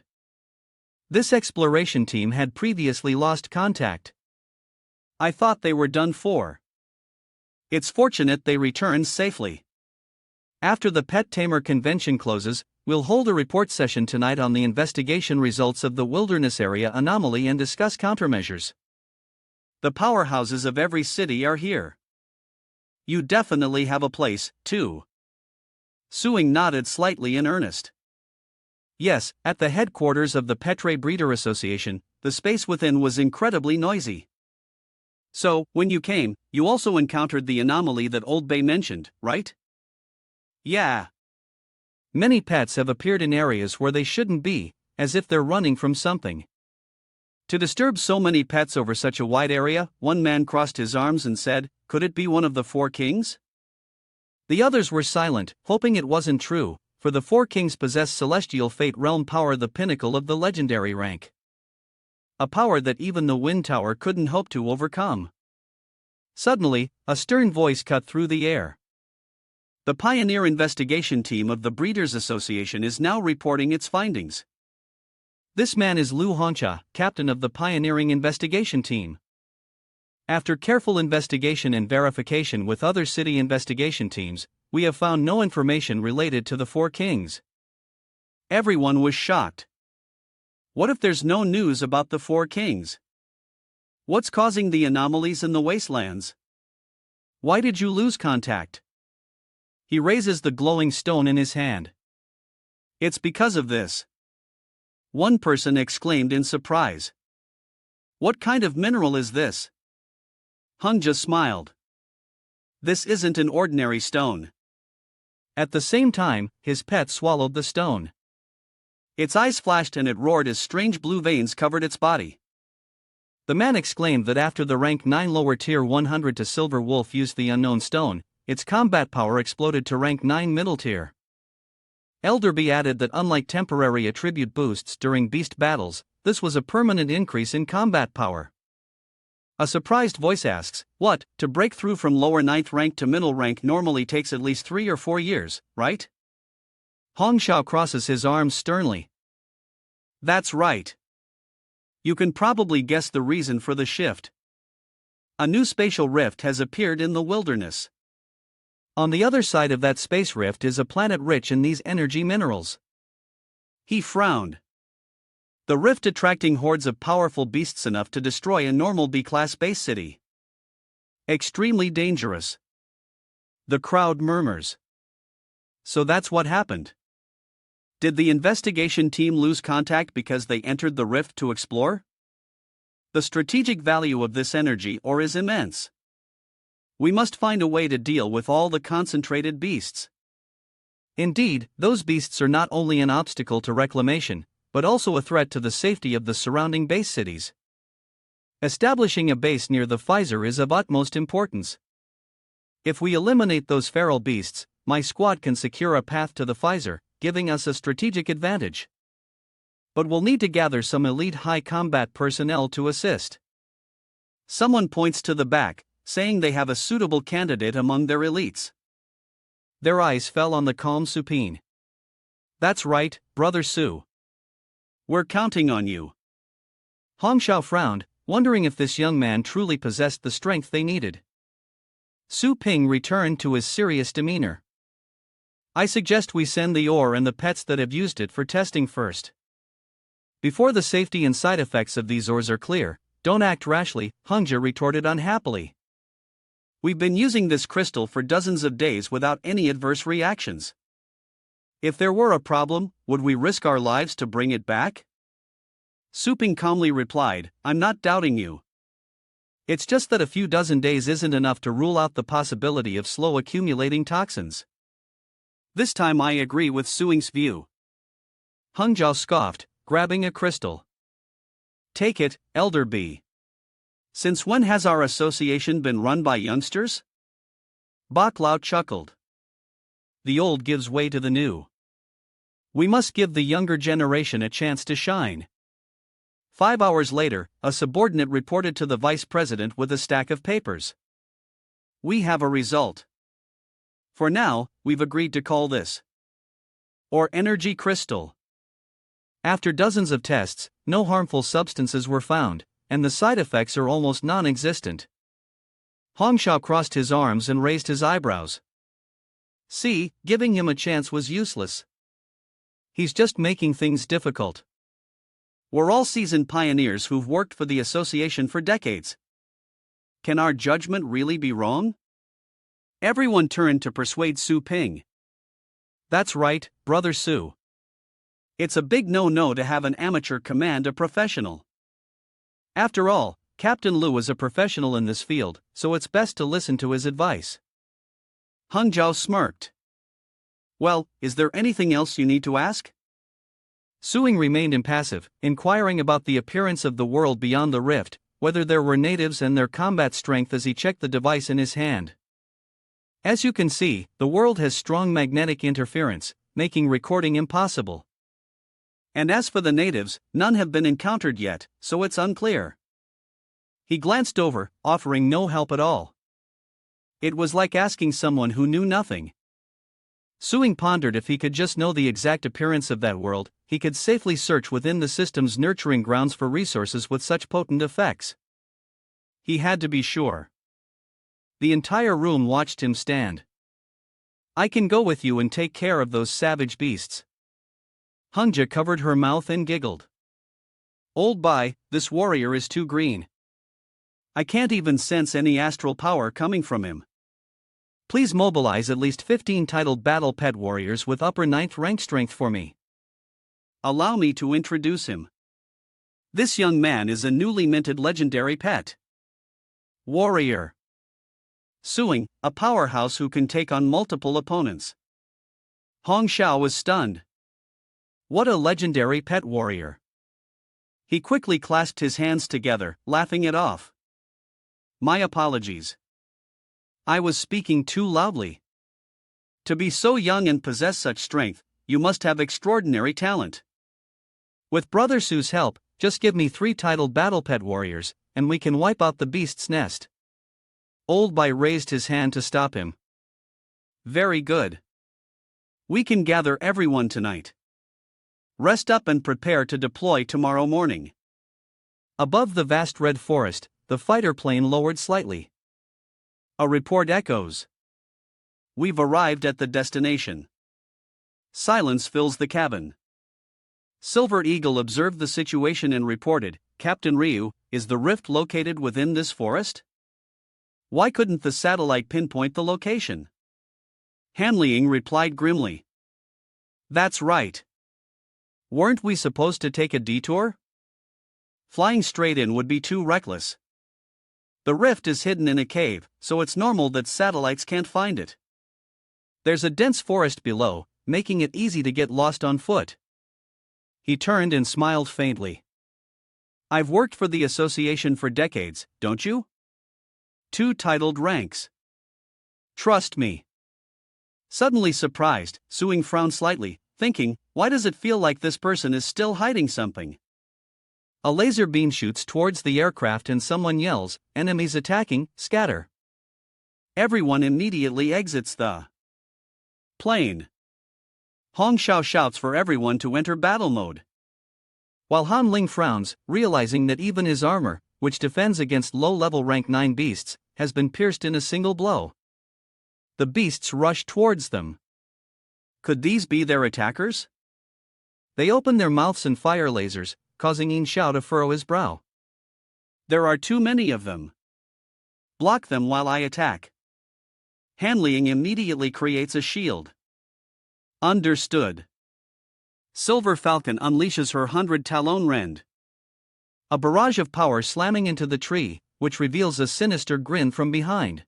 Speaker 1: This exploration team had previously lost contact.
Speaker 2: I thought they were done for. It's fortunate they returned safely.
Speaker 1: After the Pet Tamer convention closes, we'll hold a report session tonight on the investigation results of the wilderness area anomaly and discuss countermeasures.
Speaker 2: The powerhouses of every city are here. You definitely have a place, too. Suing nodded slightly in earnest.
Speaker 1: Yes, at the headquarters of the Petre Breeder Association, the space within was incredibly noisy.
Speaker 2: So, when you came, you also encountered the anomaly that Old Bay mentioned, right?
Speaker 1: Yeah. Many pets have appeared in areas where they shouldn't be, as if they're running from something.
Speaker 2: To disturb so many pets over such a wide area, one man crossed his arms and said, "Could it be one of the four kings?"
Speaker 1: The others were silent, hoping it wasn't true, for the four kings possess celestial fate realm power, the pinnacle of the legendary rank. A power that even the Wind Tower couldn't hope to overcome. Suddenly, a stern voice cut through the air.
Speaker 2: The Pioneer Investigation Team of the Breeders Association is now reporting its findings.
Speaker 1: This man is Lu Hongxia, captain of the Pioneering Investigation Team. After careful investigation and verification with other city investigation teams, we have found no information related to the four kings.
Speaker 2: Everyone was shocked. What if there's no news about the four kings? What's causing the anomalies in the wastelands?
Speaker 1: Why did you lose contact? He raises the glowing stone in his hand.
Speaker 2: It's because of this. One person exclaimed in surprise. What kind of mineral is this? Hongxia smiled. This isn't an ordinary stone.
Speaker 1: At the same time, his pet swallowed the stone.
Speaker 2: Its eyes flashed and it roared as strange blue veins covered its body.
Speaker 1: The man exclaimed that after the rank 9 lower tier 100 to Silver Wolf used the unknown stone, its combat power exploded to rank 9 middle tier. Elderby added that unlike temporary attribute boosts during beast battles, this was a permanent increase in combat power.
Speaker 2: A surprised voice asks, "What, to break through from lower 9th rank to middle rank normally takes at least 3 or 4 years, right?"
Speaker 1: Hongxiao crosses his arms sternly.
Speaker 2: That's right. You can probably guess the reason for the shift. A new spatial rift has appeared in the wilderness.
Speaker 1: On the other side of that space rift is a planet rich in these energy minerals.
Speaker 2: He frowned. The rift attracting hordes of powerful beasts enough to destroy a normal B-class base city. Extremely dangerous. The crowd murmurs. So that's what happened. Did the investigation team lose contact because they entered the rift to explore? The strategic value of this energy ore is immense. We must find a way to deal with all the concentrated beasts.
Speaker 1: Indeed, those beasts are not only an obstacle to reclamation, but also a threat to the safety of the surrounding base cities. Establishing a base near the Pfizer is of utmost importance. If we eliminate those feral beasts, my squad can secure a path to the Pfizer, giving us a strategic advantage. But we'll need to gather some elite high combat personnel to assist.
Speaker 2: Someone points to the back, saying they have a suitable candidate among their elites.
Speaker 1: Their eyes fell on the calm Supine. That's right, Brother Su.
Speaker 2: We're counting on you.
Speaker 1: Hongxiao frowned, wondering if this young man truly possessed the strength they needed. Su Ping returned to his serious demeanor. I suggest we send the ore and the pets that have used it for testing first. Before the safety and side effects of these ores are clear, don't act rashly, Hongxia retorted unhappily. We've been using this crystal for dozens of days without any adverse reactions. If there were a problem, would we risk our lives to bring it back?
Speaker 2: Su Ping calmly replied, I'm not doubting you.
Speaker 1: It's just that a few dozen days isn't enough to rule out the possibility of slow accumulating toxins.
Speaker 2: This time I agree with Suing's view.
Speaker 1: Hongxiao scoffed, grabbing a crystal.
Speaker 2: Take it, Elder B. Since when has our association been run by youngsters?
Speaker 1: Bak Lao chuckled. The old gives way to the new. We must give the younger generation a chance to shine. 5 hours later, a subordinate reported to the vice president with a stack of papers.
Speaker 2: We have a result. For now, we've agreed to call this or energy crystal.
Speaker 1: After dozens of tests, no harmful substances were found, and the side effects are almost non-existent. Hongxiao crossed his arms and raised his eyebrows. See, giving him a chance was useless. He's just making things difficult.
Speaker 2: We're all seasoned pioneers who've worked for the association for decades. Can our judgment really be wrong? Everyone turned to persuade Su Ping.
Speaker 1: That's right, Brother Su.
Speaker 2: It's a big no-no to have an amateur command a professional.
Speaker 1: After all, Captain Lu is a professional in this field, so it's best to listen to his advice.
Speaker 2: Hung Zhao smirked. Well, is there anything else you need to ask?
Speaker 1: Suing remained impassive, inquiring about the appearance of the world beyond the rift, whether there were natives and their combat strength as he checked the device in his hand. As you can see, the world has strong magnetic interference, making recording impossible.
Speaker 2: And as for the natives, none have been encountered yet, so it's unclear.
Speaker 1: He glanced over, offering no help at all.
Speaker 2: It was like asking someone who knew nothing.
Speaker 1: Suing pondered if he could just know the exact appearance of that world, he could safely search within the system's nurturing grounds for resources with such potent effects. He had to be sure. The entire room watched him stand. I can go with you and take care of those savage beasts. Hungja covered her mouth and giggled.
Speaker 2: Old Bai, this warrior is too green. I can't even sense any astral power coming from him.
Speaker 1: Please mobilize at least 15 titled battle pet warriors with upper 9th rank strength for me.
Speaker 2: Allow me to introduce him. This young man is a newly minted legendary pet warrior. Suing, a powerhouse who can take on multiple opponents. Hong Xiao was stunned.
Speaker 1: What a legendary pet warrior.
Speaker 2: He quickly clasped his hands together, laughing it off. My apologies. I was speaking too loudly. To be so young and possess such strength, you must have extraordinary talent.
Speaker 1: With Brother Su's help, just give me 3 titled battle pet warriors, and we can wipe out the beast's nest. Old Bai raised his hand to stop him.
Speaker 2: Very good. We can gather everyone tonight. Rest up and prepare to deploy tomorrow morning.
Speaker 1: Above the vast red forest, the fighter plane lowered slightly.
Speaker 2: A report echoes. We've arrived at the destination. Silence fills the cabin. Silver Eagle observed the situation and reported, Captain Ryu, is the rift located within this forest? Why couldn't the satellite pinpoint the location? Hanliang replied grimly. That's right.
Speaker 1: Weren't we supposed to take a detour?
Speaker 2: Flying straight in would be too reckless. The rift is hidden in a cave, so it's normal that satellites can't find it.
Speaker 1: There's a dense forest below, making it easy to get lost on foot. He turned and smiled faintly.
Speaker 2: I've worked for the association for decades, don't you? 2 titled ranks. Trust me. Suddenly surprised, Suing frowned slightly, thinking, why does it feel like this person is still hiding something?
Speaker 1: A laser beam shoots towards the aircraft and someone yells, enemies attacking, scatter.
Speaker 2: Everyone immediately exits the plane. Hong Xiao shouts for everyone to enter battle mode.
Speaker 1: While Han Ling frowns, realizing that even his armor, which defends against low-level rank 9 beasts, has been pierced in a single blow. The beasts rush towards them.
Speaker 2: Could these be their attackers?
Speaker 1: They open their mouths and fire lasers, causing Yin Xiao to furrow his brow.
Speaker 2: There are too many of them. Block them while I attack. Hanliang immediately creates a shield. Understood. Silver Falcon unleashes her 100 Talon Rend.
Speaker 1: A barrage of power slamming into the tree, which reveals a sinister grin from behind.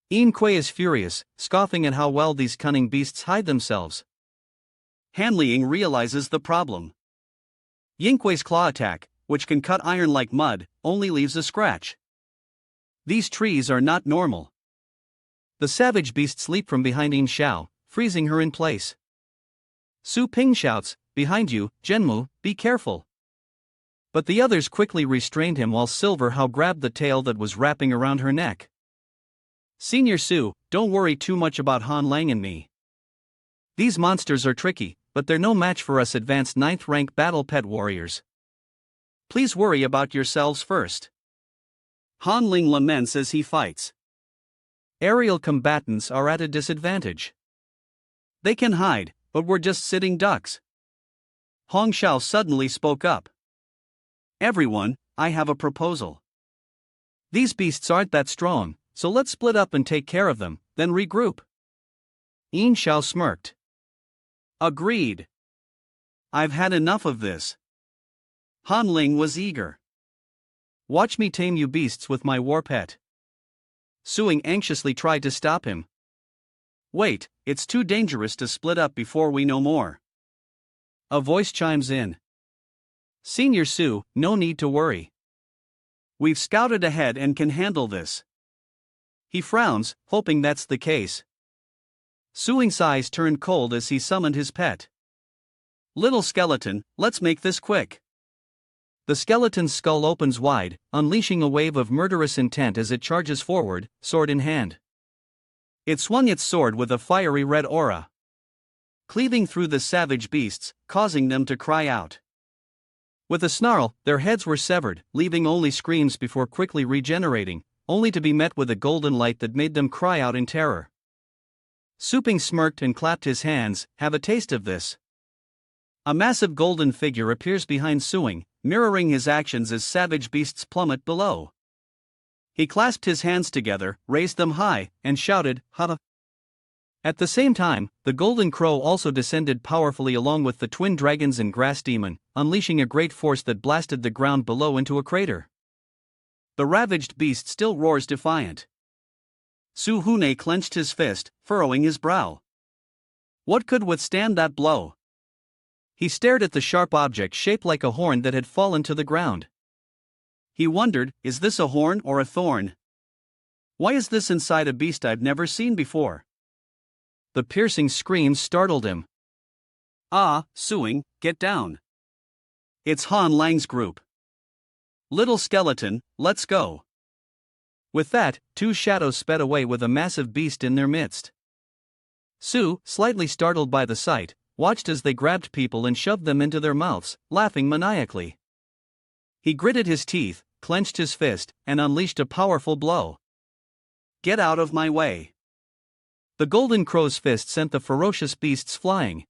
Speaker 1: Yin Kui is furious, scoffing at how well these cunning beasts hide themselves.
Speaker 2: Hanliang realizes the problem. Yin Kui's claw attack, which can cut iron like mud, only leaves a scratch. These trees are not normal.
Speaker 1: The savage beasts leap from behind Yin Xiao, freezing her in place. Su Ping shouts, behind you, Zhenmu, be careful. But the others quickly restrained him while Silver Hao grabbed the tail that was wrapping around her neck. Senior Su, don't worry too much about Han Lang and me. These monsters are tricky, but they're no match for us advanced 9th rank battle pet warriors.
Speaker 2: Please worry about yourselves first. Han Ling laments as he fights.
Speaker 1: Aerial combatants are at a disadvantage.
Speaker 2: They can hide, but we're just sitting ducks. Hong Xiao suddenly spoke up. Everyone, I have a proposal.
Speaker 1: These beasts aren't that strong, so let's split up and take care of them,
Speaker 2: then regroup.
Speaker 1: Yin Xiao smirked.
Speaker 2: Agreed. I've had enough of this. Han Ling was eager.
Speaker 1: Watch me tame you beasts with my war pet.
Speaker 2: Suing anxiously tried to stop him. Wait, it's too dangerous to split up before we know more.
Speaker 1: A voice chimes in. Senior Su, no need to worry.
Speaker 2: We've scouted ahead and can handle this.
Speaker 1: He frowns, hoping that's the case.
Speaker 2: Suing's eyes turned cold as he summoned his pet. Little skeleton, let's make this quick.
Speaker 1: The skeleton's skull opens wide, unleashing a wave of murderous intent as it charges forward, sword in hand.
Speaker 2: It swung its sword with a fiery red aura, cleaving through the savage beasts, causing them to cry out.
Speaker 1: With a snarl, their heads were severed, leaving only screams before quickly regenerating, only to be met with a golden light that made them cry out in terror. Suping smirked and clapped his hands. Have a taste of this.
Speaker 2: A massive golden figure appears behind Suing, mirroring his actions as savage beasts plummet below. He clasped his hands together, raised them high, and shouted, "Ha!"
Speaker 1: At the same time, the golden crow also descended powerfully along with the twin dragons and grass demon, unleashing a great force that blasted the ground below into a crater.
Speaker 2: The ravaged beast still roars defiant. Su Hune clenched his fist, furrowing his brow. What could withstand that blow?
Speaker 1: He stared at the sharp object shaped like a horn that had fallen to the ground.
Speaker 2: He wondered, is this a horn or a thorn? Why is this inside a beast I've never seen before?
Speaker 1: The piercing screams startled him.
Speaker 2: Ah, Suing, get down. It's Han Lang's group. Little skeleton, let's go.
Speaker 1: With that, two shadows sped away with a massive beast in their midst. Su, slightly startled by the sight, watched as they grabbed people and shoved them into their mouths, laughing maniacally. He gritted his teeth, clenched his fist, and unleashed a powerful blow.
Speaker 2: Get out of my way.
Speaker 1: The golden crow's fist sent the ferocious beasts flying.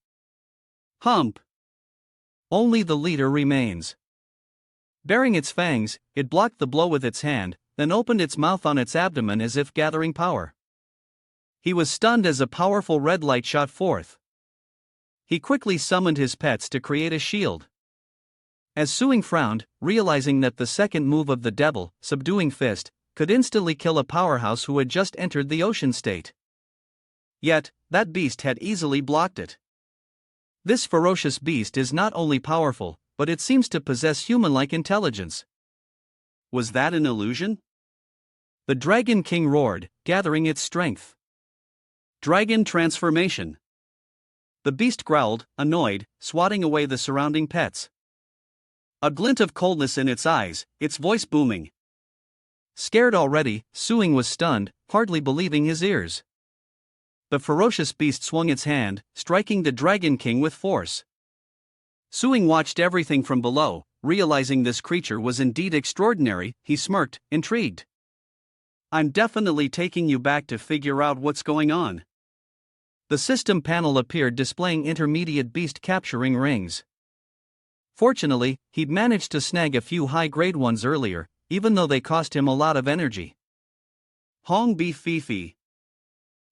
Speaker 2: Hump.
Speaker 1: Only the leader remains. Baring its fangs, it blocked the blow with its hand, then opened its mouth on its abdomen as if gathering power. He was stunned as a powerful red light shot forth. He quickly summoned his pets to create a shield. As Suing frowned, realizing that the second move of the devil, subduing fist, could instantly kill a powerhouse who had just entered the ocean state. Yet, that beast had easily blocked it. This ferocious beast is not only powerful, but it seems to possess human-like intelligence.
Speaker 2: Was that an illusion?
Speaker 1: The Dragon King roared, gathering its strength.
Speaker 2: Dragon transformation. The beast growled, annoyed, swatting away the surrounding pets. A glint of coldness in its eyes, its voice booming.
Speaker 1: Scared already, Suing was stunned, hardly believing his ears. The ferocious beast swung its hand, striking the Dragon King with force. Suing watched everything from below, realizing this creature was indeed extraordinary. He smirked, intrigued.
Speaker 2: I'm definitely taking you back to figure out what's going on.
Speaker 1: The system panel appeared displaying intermediate beast capturing rings. Fortunately, he'd managed to snag a few high-grade ones earlier, even though they cost him a lot of energy.
Speaker 2: Hong Bi Fifi.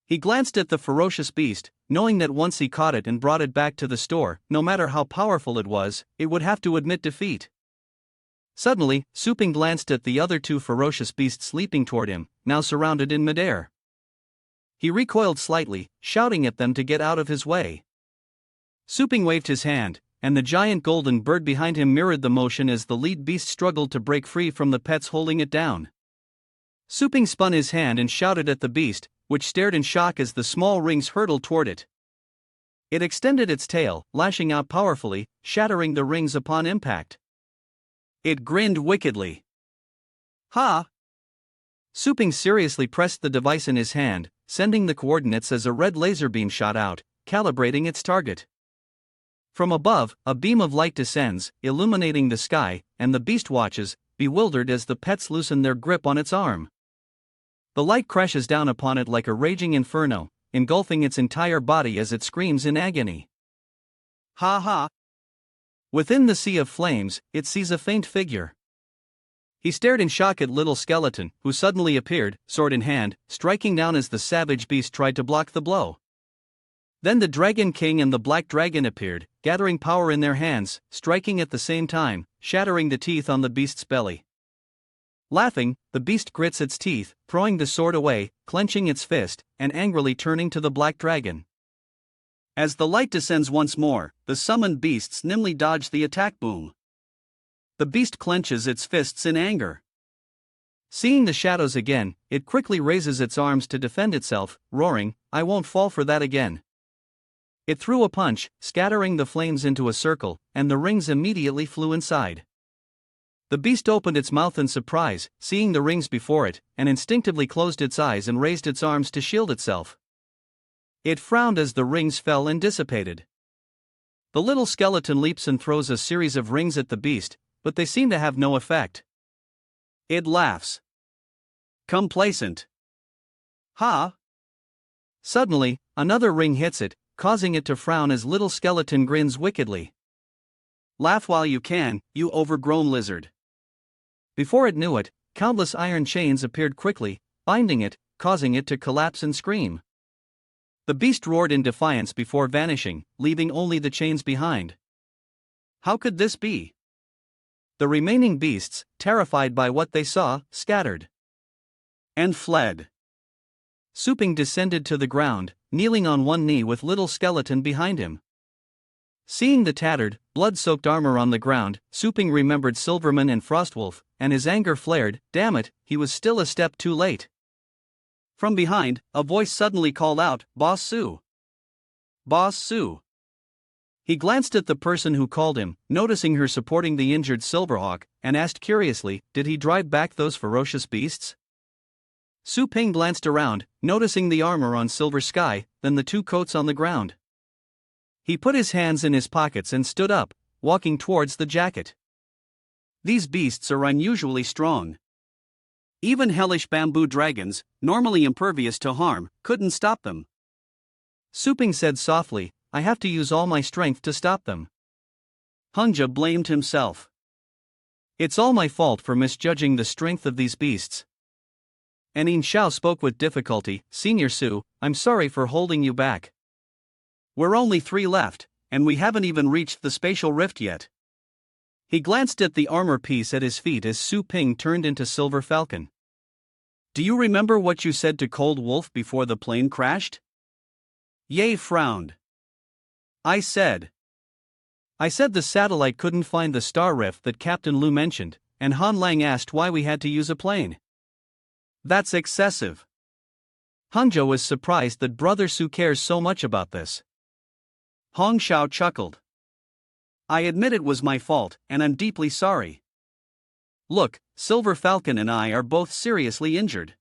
Speaker 1: He glanced at the ferocious beast, knowing that once he caught it and brought it back to the store, no matter how powerful it was, it would have to admit defeat. Suddenly, Suping glanced at the other two ferocious beasts leaping toward him, now surrounded in midair. He recoiled slightly, shouting at them to get out of his way. Suping waved his hand, and the giant golden bird behind him mirrored the motion as the lead beast struggled to break free from the pets holding it down. Suping spun his hand and shouted at the beast, which stared in shock as the small rings hurtled toward it. It extended its tail, lashing out powerfully, shattering the rings upon impact. It grinned wickedly.
Speaker 2: Ha!
Speaker 1: Suping seriously pressed the device in his hand, sending the coordinates as a red laser beam shot out, calibrating its target. From above, a beam of light descends, illuminating the sky, and the beast watches, bewildered as the pets loosen their grip on its arm. The light crashes down upon it like a raging inferno, engulfing its entire body as it screams in agony.
Speaker 2: Ha ha!
Speaker 1: Within the sea of flames, it sees a faint figure. He stared in shock at Little Skeleton, who suddenly appeared, sword in hand, striking down as the savage beast tried to block the blow. Then the Dragon King and the Black Dragon appeared, gathering power in their hands, striking at the same time, shattering the teeth on the beast's belly. Laughing, the beast grits its teeth, throwing the sword away, clenching its fist, and angrily turning to the Black Dragon. As the light descends once more, the summoned beasts nimbly dodge the attack boom. The beast clenches its fists in anger. Seeing the shadows again, it quickly raises its arms to defend itself, roaring, "I won't fall for that again." It threw a punch, scattering the flames into a circle, and the rings immediately flew inside. The beast opened its mouth in surprise, seeing the rings before it, and instinctively closed its eyes and raised its arms to shield itself. It frowned as the rings fell and dissipated. The little skeleton leaps and throws a series of rings at the beast, but they seem to have no effect. It laughs. Complacent. Ha! Suddenly, another ring hits it, causing it to frown as Little Skeleton grins wickedly. Laugh while you can, you overgrown lizard. Before it knew it, countless iron chains appeared quickly, binding it, causing it to collapse and scream. The beast roared in defiance before vanishing, leaving only the chains behind. How could this be? The remaining beasts, terrified by what they saw, scattered and fled. Su Ping descended to the ground, kneeling on one knee with Little Skeleton behind him. Seeing the tattered, blood-soaked armor on the ground, Su Ping remembered Silverman and Frostwolf, and his anger flared. Damn it, he was still a step too late. From behind, a voice suddenly called out, "Boss Su! Boss Su!" He glanced at the person who called him, noticing her supporting the injured Silverhawk, and asked curiously, "Did he drive back those ferocious beasts?" Su Ping glanced around, noticing the armor on Silver Sky, then the two coats on the ground. He put his hands in his pockets and stood up, walking towards the jacket. These beasts are unusually strong. Even hellish bamboo dragons, normally impervious to harm, couldn't stop them. Su Ping said softly, "I have to use all my strength to stop them." Hungja blamed himself. "It's all my fault for misjudging the strength of these beasts." Anin Shao spoke with difficulty, "Senior Su, I'm sorry for holding you back. We're only 3 left, and we haven't even reached the spatial rift yet." He glanced at the armor piece at his feet as Su Ping turned into Silver Falcon. "Do you remember what you said to Cold Wolf before the plane crashed?" Ye frowned. I said the satellite couldn't find the star rift that Captain Lu mentioned, and Han Lang asked why we had to use a plane. That's excessive." Hangzhou was surprised that Brother Su cares so much about this. Hong Xiao chuckled. "I admit it was my fault, and I'm deeply sorry. Look, Silver Falcon and I are both seriously injured."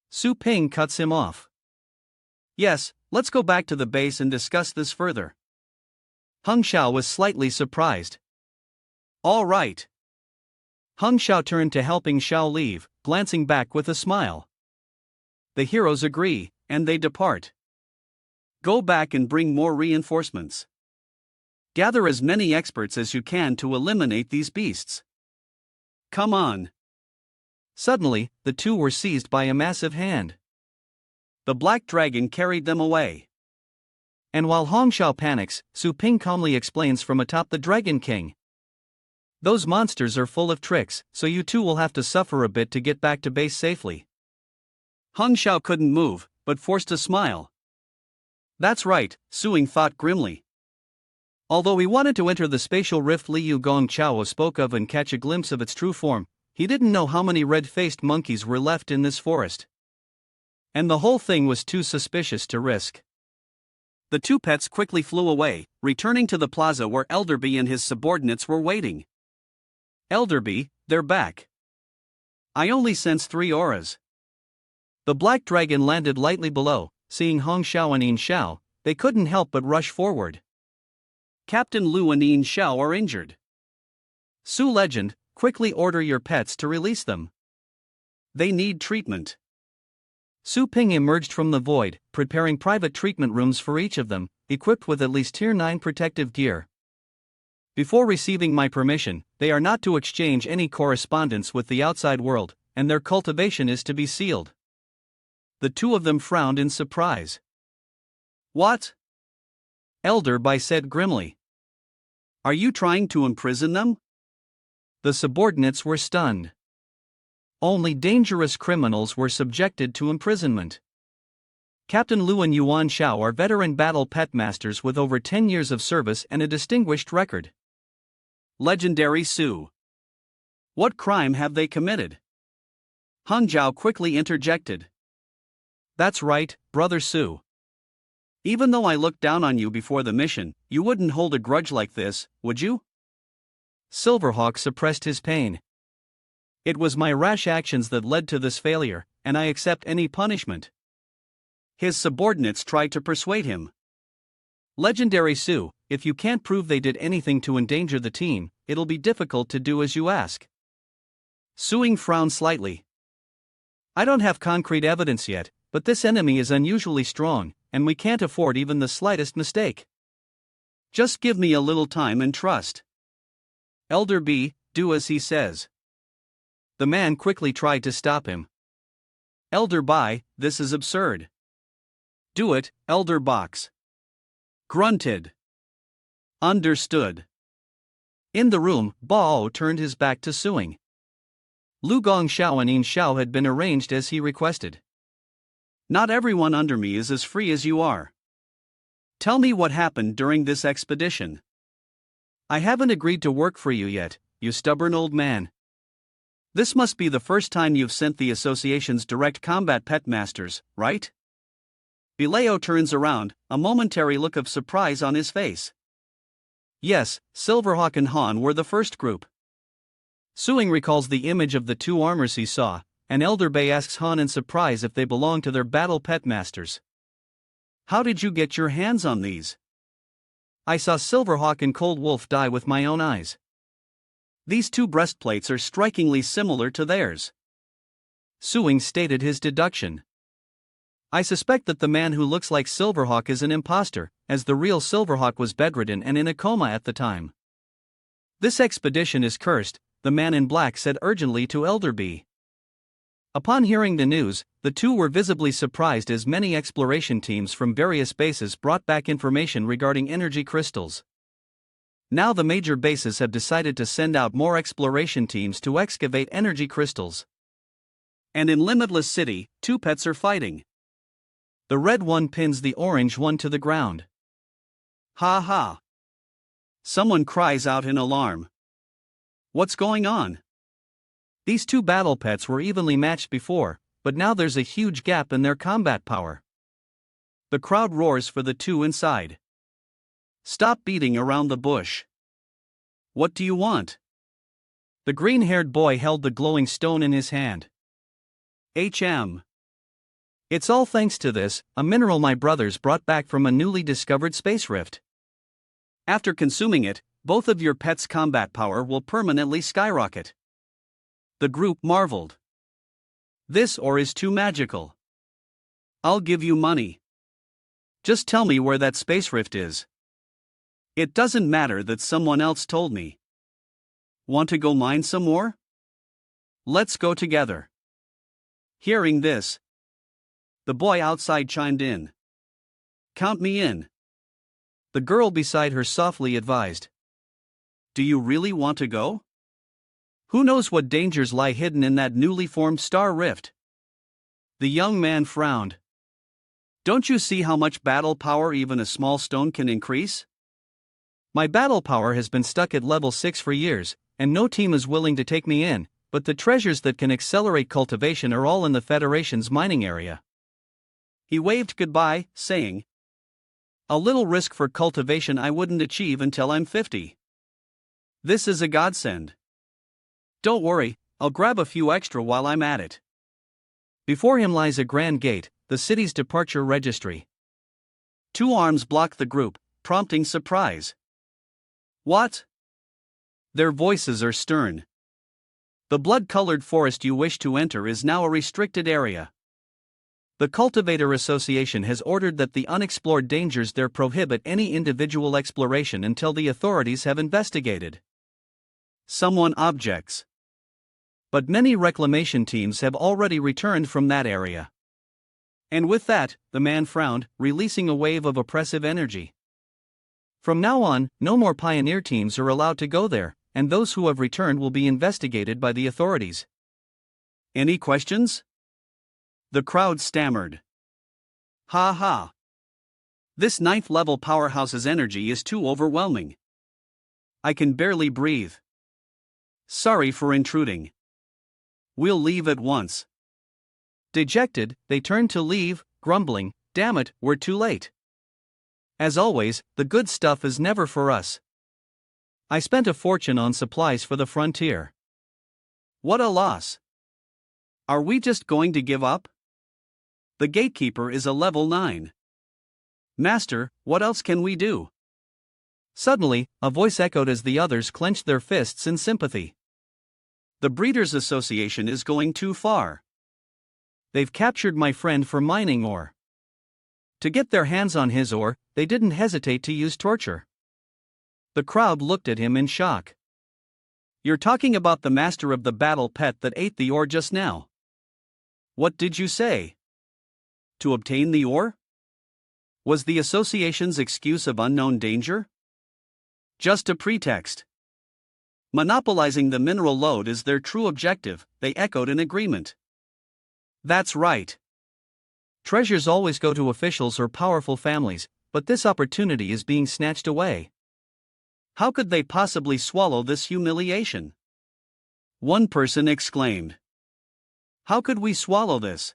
Speaker 1: Su Ping cuts him off. "Yes, let's go back to the base and discuss this further." Hung Xiao was slightly surprised. "All right." Hung Xiao turned to helping Xiao leave, glancing back with a smile. The heroes agree, and they depart. Go back and bring more reinforcements. Gather as many experts as you can to eliminate these beasts. Come on. Suddenly, the two were seized by a massive hand. The Black Dragon carried them away. And while Hong Xiao panics, Su Ping calmly explains from atop the Dragon King. "Those monsters are full of tricks, so you two will have to suffer a bit to get back to base safely." Hung Xiao couldn't move, but forced a smile. That's right, Suing thought grimly. Although he wanted to enter the spatial rift Liu Gong Chao spoke of and catch a glimpse of its true form, he didn't know how many red-faced monkeys were left in this forest. And the whole thing was too suspicious to risk. The two pets quickly flew away, returning to the plaza where Elderby and his subordinates were waiting. "Elderby, they're back. I only sense 3 auras." The Black Dragon landed lightly below. Seeing Hong Xiao and Yin Xiao, they couldn't help but rush forward. "Captain Lu and Yin Xiao are injured. Su Legend, quickly order your pets to release them. They need treatment." Su Ping emerged from the void, preparing private treatment rooms for each of them, equipped with at least Tier 9 protective gear. Before receiving my permission, they are not to exchange any correspondence with the outside world, and their cultivation is to be sealed. The two of them frowned in surprise.
Speaker 2: What?
Speaker 1: Elder Bai said grimly.
Speaker 2: Are you trying to imprison them?
Speaker 1: The subordinates were stunned. Only dangerous criminals were subjected to imprisonment. Captain Lu and Yuan Shao are veteran battle pet masters with over 10 years of service and a distinguished record.
Speaker 2: Legendary Su. What crime have they committed? Hung Zhao quickly interjected.
Speaker 1: That's right, Brother Su.
Speaker 2: Even though I looked down on you before the mission, you wouldn't hold a grudge like this, would you?
Speaker 1: Silverhawk suppressed his pain. It was my rash actions that led to this failure, and I accept any punishment.
Speaker 2: His subordinates tried to persuade him.
Speaker 1: Legendary Su, if you can't prove they did anything to endanger the team, it'll be difficult to do as you ask.
Speaker 2: Suing frowned slightly.
Speaker 1: I don't have concrete evidence yet, but this enemy is unusually strong, and we can't afford even the slightest mistake.
Speaker 2: Just give me a little time and trust.
Speaker 1: Elder B, do as he says. The man quickly tried to stop him.
Speaker 2: Elder Bai, this is absurd.
Speaker 1: Do it, Elder Box.
Speaker 2: Grunted. Understood.
Speaker 1: In the room, Bao turned his back to suing. Lu Gong Xiao and Yin Xiao had been arranged as he requested.
Speaker 2: Not everyone under me is as free as you are. Tell me what happened during this expedition.
Speaker 1: I haven't agreed to work for you yet, you stubborn old man.
Speaker 2: This must be the first time you've sent the association's direct combat pet masters, right? Bileo turns around, a momentary look of surprise on his face.
Speaker 1: Yes, Silverhawk and Han were the first group. Suing recalls the image of the two armors he saw, and Elder Bai asks Han in surprise if they belong to their battle pet masters.
Speaker 2: How did you get your hands on these?
Speaker 1: I saw Silverhawk and Cold Wolf die with my own eyes.
Speaker 2: These two breastplates are strikingly similar to theirs.
Speaker 1: Suing stated his deduction. I suspect that the man who looks like Silverhawk is an imposter, as the real Silverhawk was bedridden and in a coma at the time. This expedition is cursed, the man in black said urgently to Elder B. Upon hearing the news, the two were visibly surprised as many exploration teams from various bases brought back information regarding energy crystals. Now the major bases have decided to send out more exploration teams to excavate energy crystals.
Speaker 2: And in Limitless City, two pets are fighting.
Speaker 1: The red one pins the orange one to the ground.
Speaker 2: Ha ha. Someone cries out in alarm. What's going on?
Speaker 1: These two battle pets were evenly matched before, but now there's a huge gap in their combat power.
Speaker 2: The crowd roars for the two inside. Stop beating around the bush. What do you want?
Speaker 1: The green-haired boy held the glowing stone in his hand.
Speaker 2: HM.
Speaker 1: It's all thanks to this, a mineral my brothers brought back from a newly discovered space rift.
Speaker 2: After consuming it, both of your pets' combat power will permanently skyrocket. The group marveled. This ore is too magical. I'll give you money. Just tell me where that space rift is. It doesn't matter that someone else told me. Want to go mine some more? Let's go together. Hearing this, the boy outside chimed in. Count me in.
Speaker 1: The girl beside her softly advised.
Speaker 2: Do you really want to go? Who knows what dangers lie hidden in that newly formed star rift? The young man frowned. Don't you see how much battle power even a small stone can increase?
Speaker 1: My battle power has been stuck at level 6 for years, and no team is willing to take me in, but the treasures that can accelerate cultivation are all in the Federation's mining area.
Speaker 2: He waved goodbye, saying, a little risk for cultivation I wouldn't achieve until I'm 50. This is a godsend. Don't worry, I'll grab a few extra while I'm at it.
Speaker 1: Before him lies a grand gate, the city's departure registry.
Speaker 2: Two arms block the group, prompting surprise. What? Their voices are stern. The blood-colored forest you wish to enter is now a restricted area.
Speaker 1: The Cultivator Association has ordered that the unexplored dangers there prohibit any individual exploration until the authorities have investigated.
Speaker 2: Someone objects.
Speaker 1: But many reclamation teams have already returned from that area.
Speaker 2: And with that, the man frowned, releasing a wave of oppressive energy.
Speaker 1: From now on, no more pioneer teams are allowed to go there, and those who have returned will be investigated by the authorities.
Speaker 2: Any questions? The crowd stammered. Ha ha. This 9th level powerhouse's energy is too overwhelming. I can barely breathe. Sorry for intruding. We'll leave at once.
Speaker 1: Dejected, they turned to leave, grumbling, "Damn it, we're too late. As always, the good stuff is never for us. I spent a fortune on supplies for the frontier.
Speaker 2: What a loss. Are we just going to give up? The gatekeeper is a level 9. Master, what else can we do?"
Speaker 1: Suddenly, a voice echoed as the others clenched their fists in sympathy.
Speaker 2: The Breeders' Association is going too far.
Speaker 1: They've captured my friend for mining ore. To get their hands on his ore, they didn't hesitate to use torture. The crowd looked at him in shock.
Speaker 2: You're talking about the master of the battle pet that ate the ore just now. What did you say? To obtain the ore? Was the association's excuse of unknown danger? Just a pretext. Monopolizing the mineral lode is their true objective, they echoed in agreement. That's right.
Speaker 1: Treasures always go to officials or powerful families, but this opportunity is being snatched away.
Speaker 2: How could they possibly swallow this humiliation? One person exclaimed. How could we swallow this?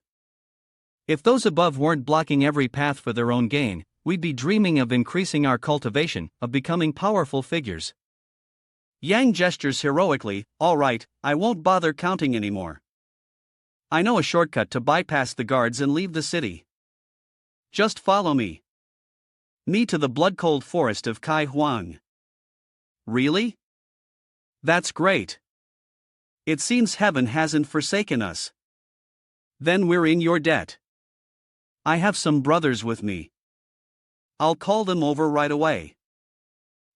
Speaker 1: If those above weren't blocking every path for their own gain, we'd be dreaming of increasing our cultivation, of becoming powerful figures.
Speaker 2: Yang gestures heroically. All right, I won't bother counting anymore. I know a shortcut to bypass the guards and leave the city. Just follow me. Me to the blood-cold forest of Kai Huang. Really? That's great. It seems heaven hasn't forsaken us. Then we're in your debt. I have some brothers with me. I'll call them over right away.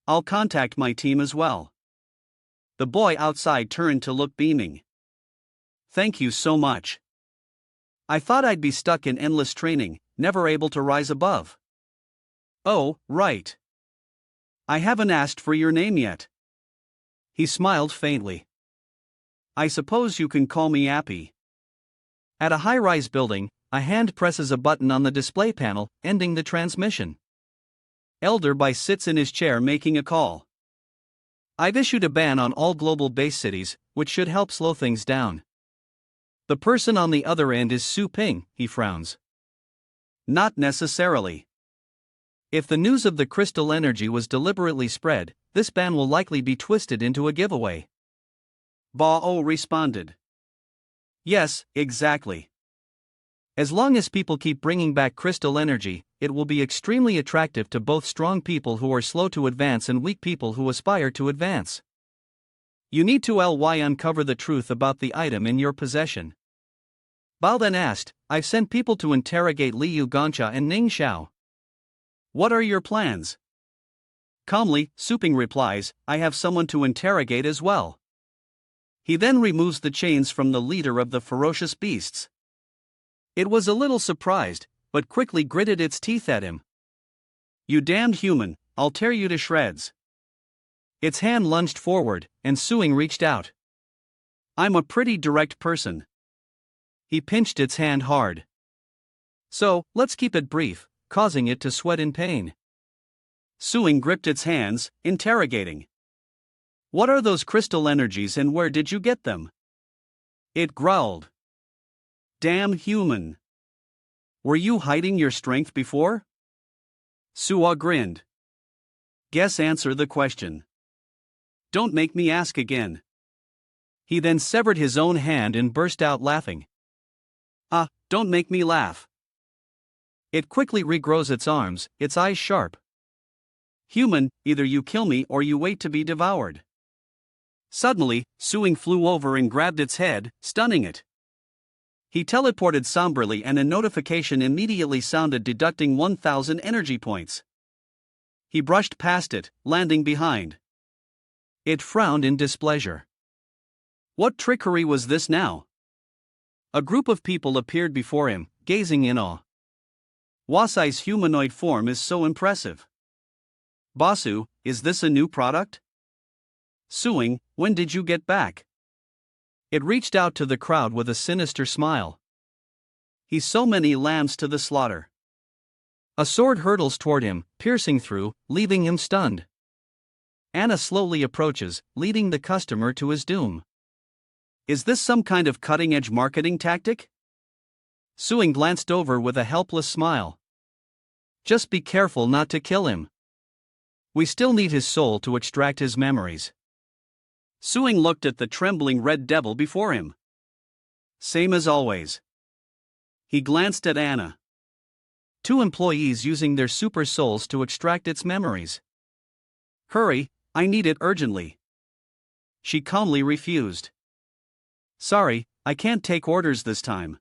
Speaker 2: I'll contact my team as well. The boy outside turned to look beaming. Thank you so much. I thought I'd be stuck in endless training, never able to rise above. Oh, right. I haven't asked for your name yet. He smiled faintly. I suppose you can call me Appy.
Speaker 1: At a high-rise building, a hand presses a button on the display panel, ending the transmission.
Speaker 2: Elder Bai sits in his chair making a call.
Speaker 1: I've issued a ban on all global base cities, which should help slow things down. The person on the other end is Su Ping, he frowns.
Speaker 2: Not necessarily.
Speaker 1: If the news of the crystal energy was deliberately spread, this ban will likely be twisted into a giveaway.
Speaker 2: Bao responded. Yes, exactly.
Speaker 1: As long as people keep bringing back crystal energy, it will be extremely attractive to both strong people who are slow to advance and weak people who aspire to advance. You need to uncover the truth about the item in your possession. Bao then asked, I've sent people to interrogate Liu Gongcha and Ning Xiao.
Speaker 2: What are your plans? Calmly, Su Ping replies, I have someone to interrogate as well. He then removes the chains from the leader of the ferocious beasts. It was a little surprised, but quickly gritted its teeth at him. You damned human, I'll tear you to shreds.
Speaker 1: Its hand lunged forward, and Suing reached out.
Speaker 2: I'm a pretty direct person.
Speaker 1: He pinched its hand hard. So, let's keep it brief, causing it to sweat in pain.
Speaker 2: Suing gripped its hands, interrogating. What are those crystal energies and where did you get them? It growled. Damn human. Were you hiding your strength before? Suwa grinned. Guess answer the question. Don't make me ask again.
Speaker 1: He then severed his own hand and burst out laughing.
Speaker 2: Don't make me laugh.
Speaker 1: It quickly regrows its arms, its eyes sharp.
Speaker 2: Human, either you kill me or you wait to be devoured. Suddenly, Suing flew over and grabbed its head, stunning it. He teleported somberly and a notification immediately sounded, deducting 1,000 energy points. He brushed past it, landing behind.
Speaker 1: It frowned in displeasure.
Speaker 2: What trickery was this now? A group of people appeared before him, gazing in awe. Wasai's humanoid form is so impressive. Basu, is this a new product? Suing, when did you get back?
Speaker 1: It reached out to the crowd with a sinister smile.
Speaker 2: He's so many lambs to the slaughter.
Speaker 1: A sword hurtles toward him, piercing through, leaving him stunned.
Speaker 2: Anna slowly approaches, leading the customer to his doom. Is this some kind of cutting-edge marketing tactic?
Speaker 1: Suing glanced over with a helpless smile. Just be careful not to kill him. We still need his soul to extract his memories.
Speaker 2: Suing looked at the trembling red devil before him. Same as always. He glanced at Anna.
Speaker 1: 2 employees using their super souls to extract its memories.
Speaker 2: Hurry, I need it urgently. She calmly refused.
Speaker 1: Sorry, I can't take orders this time.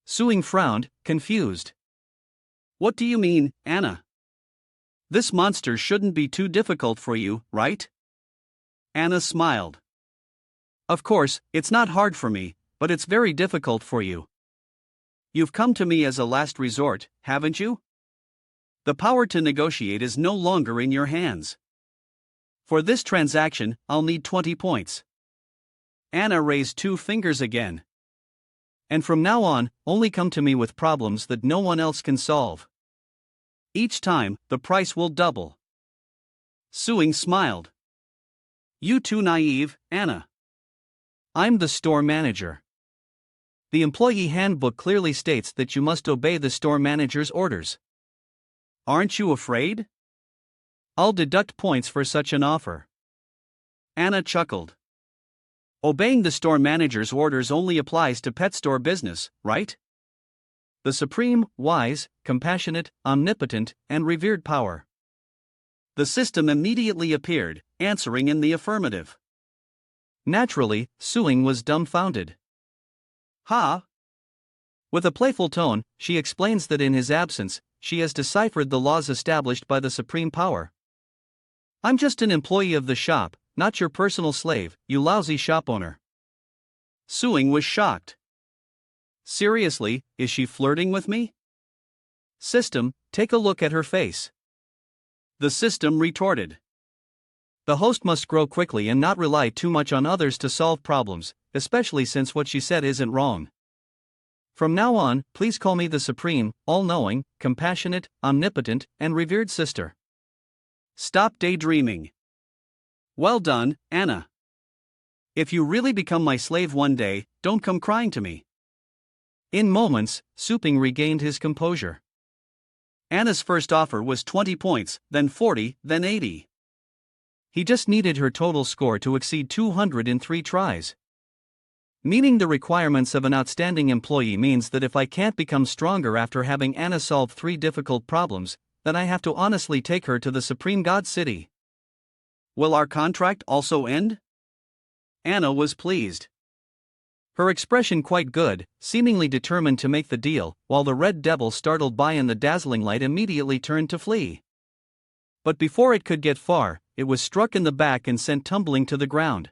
Speaker 1: Suing frowned, confused.
Speaker 2: What do you mean, Anna? This monster shouldn't be too difficult for you, right? Anna smiled.
Speaker 1: Of course, it's not hard for me, but it's very difficult for you.
Speaker 2: You've come to me as a last resort, haven't you? The power to negotiate is no longer in your hands. For this transaction, I'll need 20 points. Anna raised 2 fingers again.
Speaker 1: And from now on, only come to me with problems that no one else can solve.
Speaker 2: Each time, the price will double. Suing smiled. You too naive, Anna.
Speaker 1: I'm the store manager. The employee handbook clearly states that you must obey the store manager's orders.
Speaker 2: Aren't you afraid?
Speaker 1: I'll deduct points for such an offer.
Speaker 2: Anna chuckled. Obeying the store manager's orders only applies to pet store business, right?
Speaker 1: The supreme, wise, compassionate, omnipotent, and revered power.
Speaker 2: The system immediately appeared, answering in the affirmative.
Speaker 1: Naturally, Suing was dumbfounded.
Speaker 2: Ha!
Speaker 1: With a playful tone, she explains that in his absence, she has deciphered the laws established by the supreme power. I'm just an employee of the shop, not your personal slave, you lousy shop owner.
Speaker 2: Suing was shocked. Seriously, is she flirting with me?
Speaker 1: System, take a look at her face.
Speaker 2: The system retorted.
Speaker 1: The host must grow quickly and not rely too much on others to solve problems, especially since what she said isn't wrong. From now on, please call me the supreme, all-knowing, compassionate, omnipotent, and revered sister.
Speaker 2: Stop daydreaming. Well done, Anna. If you really become my slave one day, don't come crying to me.
Speaker 1: In moments, Suping regained his composure.
Speaker 2: Anna's first offer was 20 points, then 40, then 80.
Speaker 1: He just needed her total score to exceed 200 in 3 tries. Meeting the requirements of an outstanding employee means that if I can't become stronger after having Anna solve 3 difficult problems, then I have to honestly take her to the Supreme God City.
Speaker 2: Will our contract also end? Anna was pleased.
Speaker 1: Her expression quite good, seemingly determined to make the deal, while the red devil startled by in the dazzling light immediately turned to flee. But before it could get far, it was struck in the back and sent tumbling to the ground.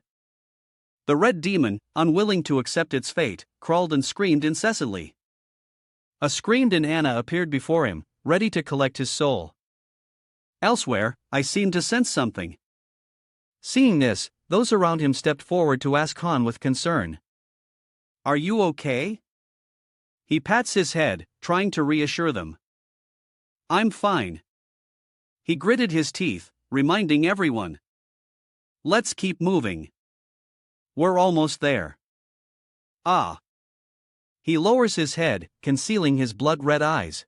Speaker 2: The red demon, unwilling to accept its fate, crawled and screamed incessantly.
Speaker 1: A screamed and Anna appeared before him, ready to collect his soul.
Speaker 2: Elsewhere, I seemed to sense something.
Speaker 1: Seeing this, those around him stepped forward to ask Han with concern.
Speaker 2: Are you okay? He pats his head, trying to reassure them. I'm fine. He gritted his teeth, reminding everyone. Let's keep moving. We're almost there. Ah.
Speaker 1: He lowers his head, concealing his blood-red eyes.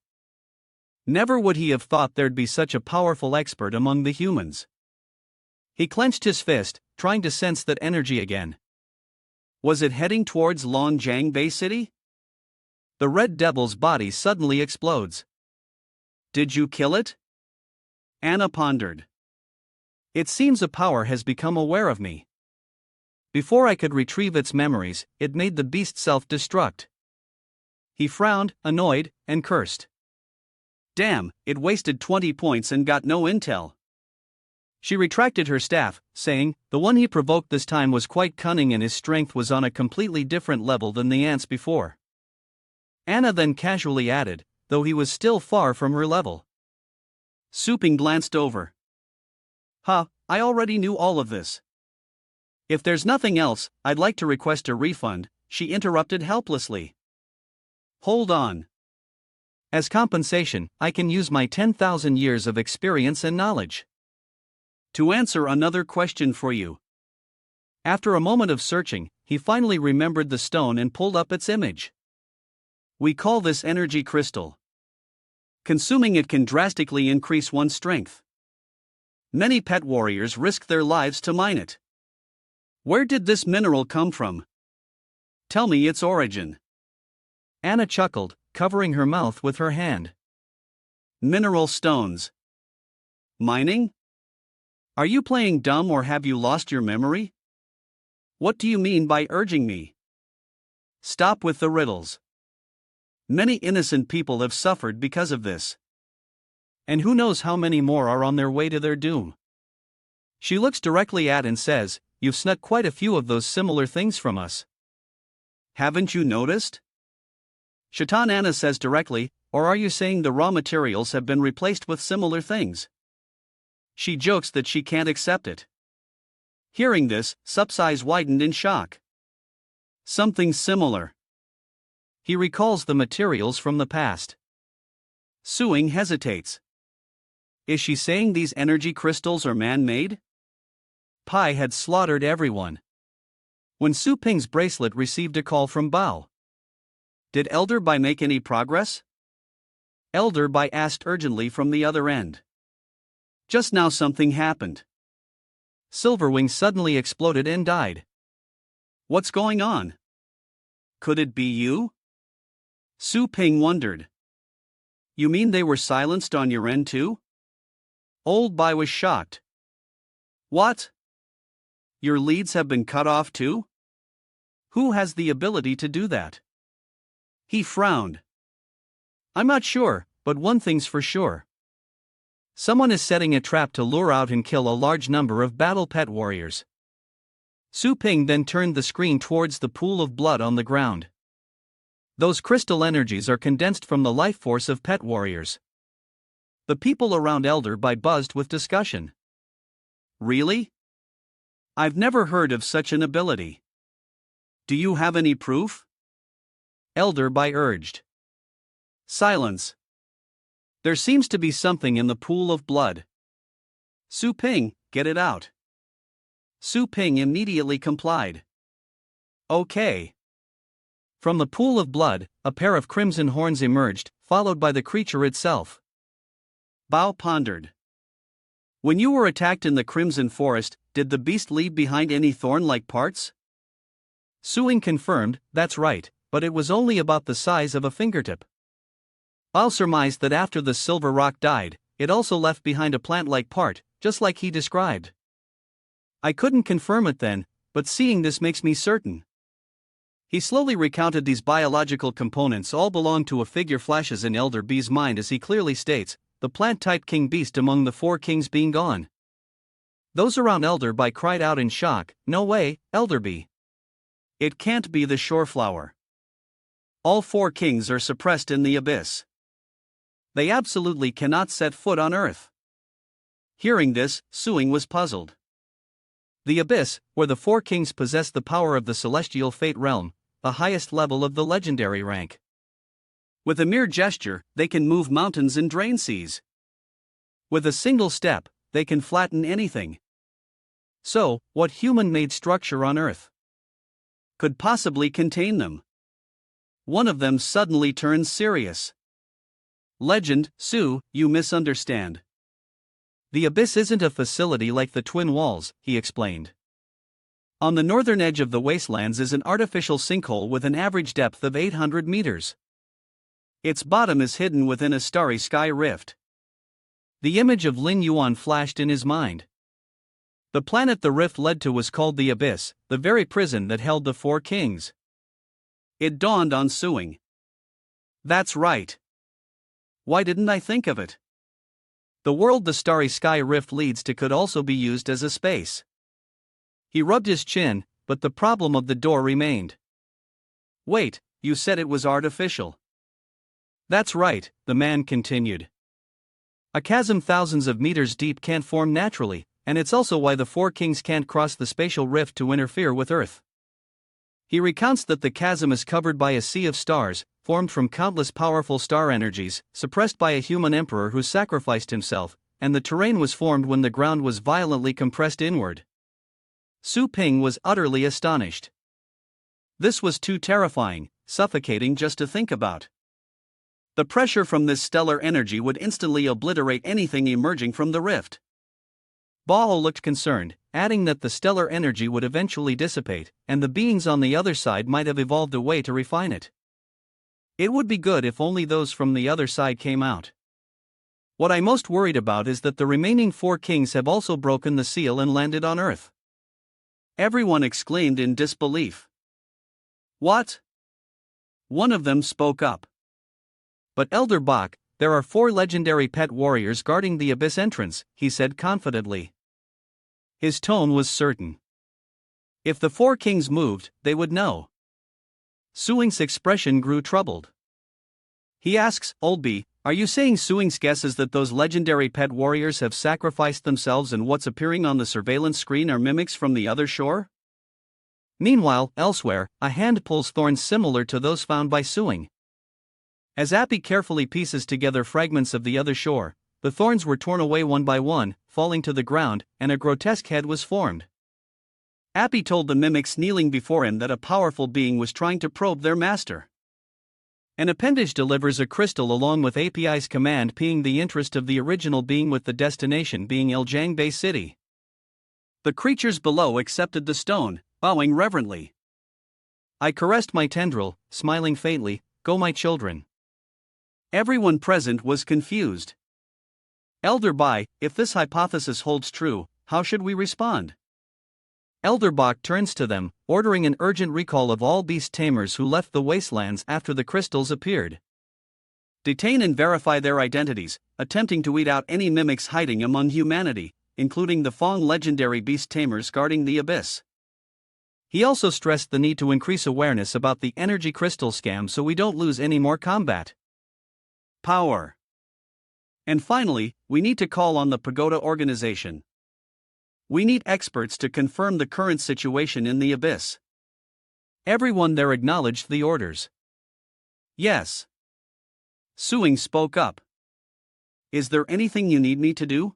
Speaker 2: Never would he have thought there'd be such a powerful expert among the humans.
Speaker 1: He clenched his fist, trying to sense that energy again.
Speaker 2: Was it heading towards Longjiang Bay City?
Speaker 1: The red devil's body suddenly explodes.
Speaker 2: Did you kill it? Anna pondered.
Speaker 1: It seems a power has become aware of me. Before I could retrieve its memories, it made the beast self-destruct.
Speaker 2: He frowned, annoyed, and cursed. Damn, it wasted 20 points and got no intel. She retracted her staff, saying, the one he provoked this time was quite cunning and his strength was on a completely different level than the ants before. Anna then casually added, though he was still far from her level. Su Ping glanced over. Huh, I already knew all of this. If there's nothing else, I'd like to request a refund, she interrupted helplessly. Hold on. As compensation, I can use my 10,000 years of experience and knowledge to answer another question for you. After a moment of searching, he finally remembered the stone and pulled up its image. We call this energy crystal. Consuming it can drastically increase one's strength. Many pet warriors risk their lives to mine it. Where did this mineral come from? Tell me its origin. Anna chuckled, covering her mouth with her hand. Mineral stones. Mining? Are you playing dumb or have you lost your memory? What do you mean by urging me? Stop with the riddles. Many innocent people have suffered because of this. And who knows how many more are on their way to their doom. She looks directly at and says, you've snuck quite a few of those similar things from us. Haven't you noticed? Shaitan Anna says directly, or are you saying the raw materials have been replaced with similar things? She jokes that she can't accept it. Hearing this, Sup's eyes widened in shock. Something similar. He recalls the materials from the past. Suing hesitates. Is she saying these energy crystals are man-made? Pai had slaughtered everyone. When Su Ping's bracelet received a call from Bao. Did Elder Bai make any progress? Elder Bai asked urgently from the other end. Just now something happened. Silverwing suddenly exploded and died. What's going on? Could it be you? Su Ping wondered. You mean they were silenced on your end too? Old Bai was shocked. What? Your leads have been cut off too? Who has the ability to do that? He frowned. I'm not sure, but one thing's for sure. Someone is setting a trap to lure out and kill a large number of battle pet warriors. Su Ping then turned the screen towards the pool of blood on the ground. Those crystal energies are condensed from the life force of pet warriors. The people around Elder Bai buzzed with discussion. Really? I've never heard of such an ability. Do you have any proof? Elder Bai urged. Silence. There seems to be something in the pool of blood. Su Ping, get it out. Su Ping immediately complied. Okay. From the pool of blood, a pair of crimson horns emerged, followed by the creature itself. Bao pondered. When you were attacked in the Crimson Forest, did the beast leave behind any thorn-like parts? Suing confirmed, that's right, but it was only about the size of a fingertip. Bao surmised that after the silver rock died, it also left behind a plant-like part, just like he described. I couldn't confirm it then, but seeing this makes me certain. He slowly recounted these biological components all belong to a figure flashes in Elder B's mind as he clearly states, the plant-type king beast among the four kings being gone. Those around Elder Bai cried out in shock, no way, Elder B. It can't be the shoreflower. All four kings are suppressed in the abyss. They absolutely cannot set foot on Earth. Hearing this, Suing was puzzled. The abyss, where the four kings possess the power of the celestial fate realm, the highest level of the legendary rank. With a mere gesture, they can move mountains and drain seas. With a single step, they can flatten anything. So, what human-made structure on Earth could possibly contain them? One of them suddenly turns serious. Legend, Su, you misunderstand. The abyss isn't a facility like the Twin Walls, he explained. On the northern edge of the wastelands is an artificial sinkhole with an average depth of 800 meters. Its bottom is hidden within a starry sky rift. The image of Lin Yuan flashed in his mind. The planet the rift led to was called the Abyss, the very prison that held the four kings. It dawned on Suing. That's right. Why didn't I think of it? The world the starry sky rift leads to could also be used as a space. He rubbed his chin, but the problem of the door remained. Wait, you said it was artificial. That's right, the man continued. A chasm thousands of meters deep can't form naturally, and it's also why the four kings can't cross the spatial rift to interfere with Earth. He recounts that the chasm is covered by a sea of stars, formed from countless powerful star energies, suppressed by a human emperor who sacrificed himself, and the terrain was formed when the ground was violently compressed inward. Su Ping was utterly astonished. This was too terrifying, suffocating just to think about. The pressure from this stellar energy would instantly obliterate anything emerging from the rift. Bao looked concerned, adding that the stellar energy would eventually dissipate, and the beings on the other side might have evolved a way to refine it. It would be good if only those from the other side came out. What I'm most worried about is that the remaining four kings have also broken the seal and landed on Earth. Everyone exclaimed in disbelief. What? One of them spoke up. But Elder Bach, there are 4 legendary pet warriors guarding the abyss entrance, he said confidently. His tone was certain. If the 4 kings moved, they would know. Suing's expression grew troubled. He asks, Oldby, are you saying Suing's guess is that those legendary pet warriors have sacrificed themselves and what's appearing on the surveillance screen are mimics from the other shore? Meanwhile, elsewhere, a hand pulls thorns similar to those found by Suing. As Appy carefully pieces together fragments of the other shore, the thorns were torn away one by one, falling to the ground, and a grotesque head was formed. Appy told the mimics kneeling before him that a powerful being was trying to probe their master. An appendage delivers a crystal along with API's command ping the interest of the original being with the destination being Iljang Bay City. The creatures below accepted the stone, bowing reverently. I caressed my tendril, smiling faintly, go my children. Everyone present was confused. Elder Bai, if this hypothesis holds true, how should we respond? Elder Bach turns to them, ordering an urgent recall of all beast tamers who left the wastelands after the crystals appeared. Detain and verify their identities, attempting to weed out any mimics hiding among humanity, including the Fong legendary beast tamers guarding the abyss. He also stressed the need to increase awareness about the energy crystal scam so we don't lose any more combat. Power. And finally, we need to call on the Pagoda organization. We need experts to confirm the current situation in the abyss. Everyone there acknowledged the orders. Yes. Suing spoke up. Is there anything you need me to do?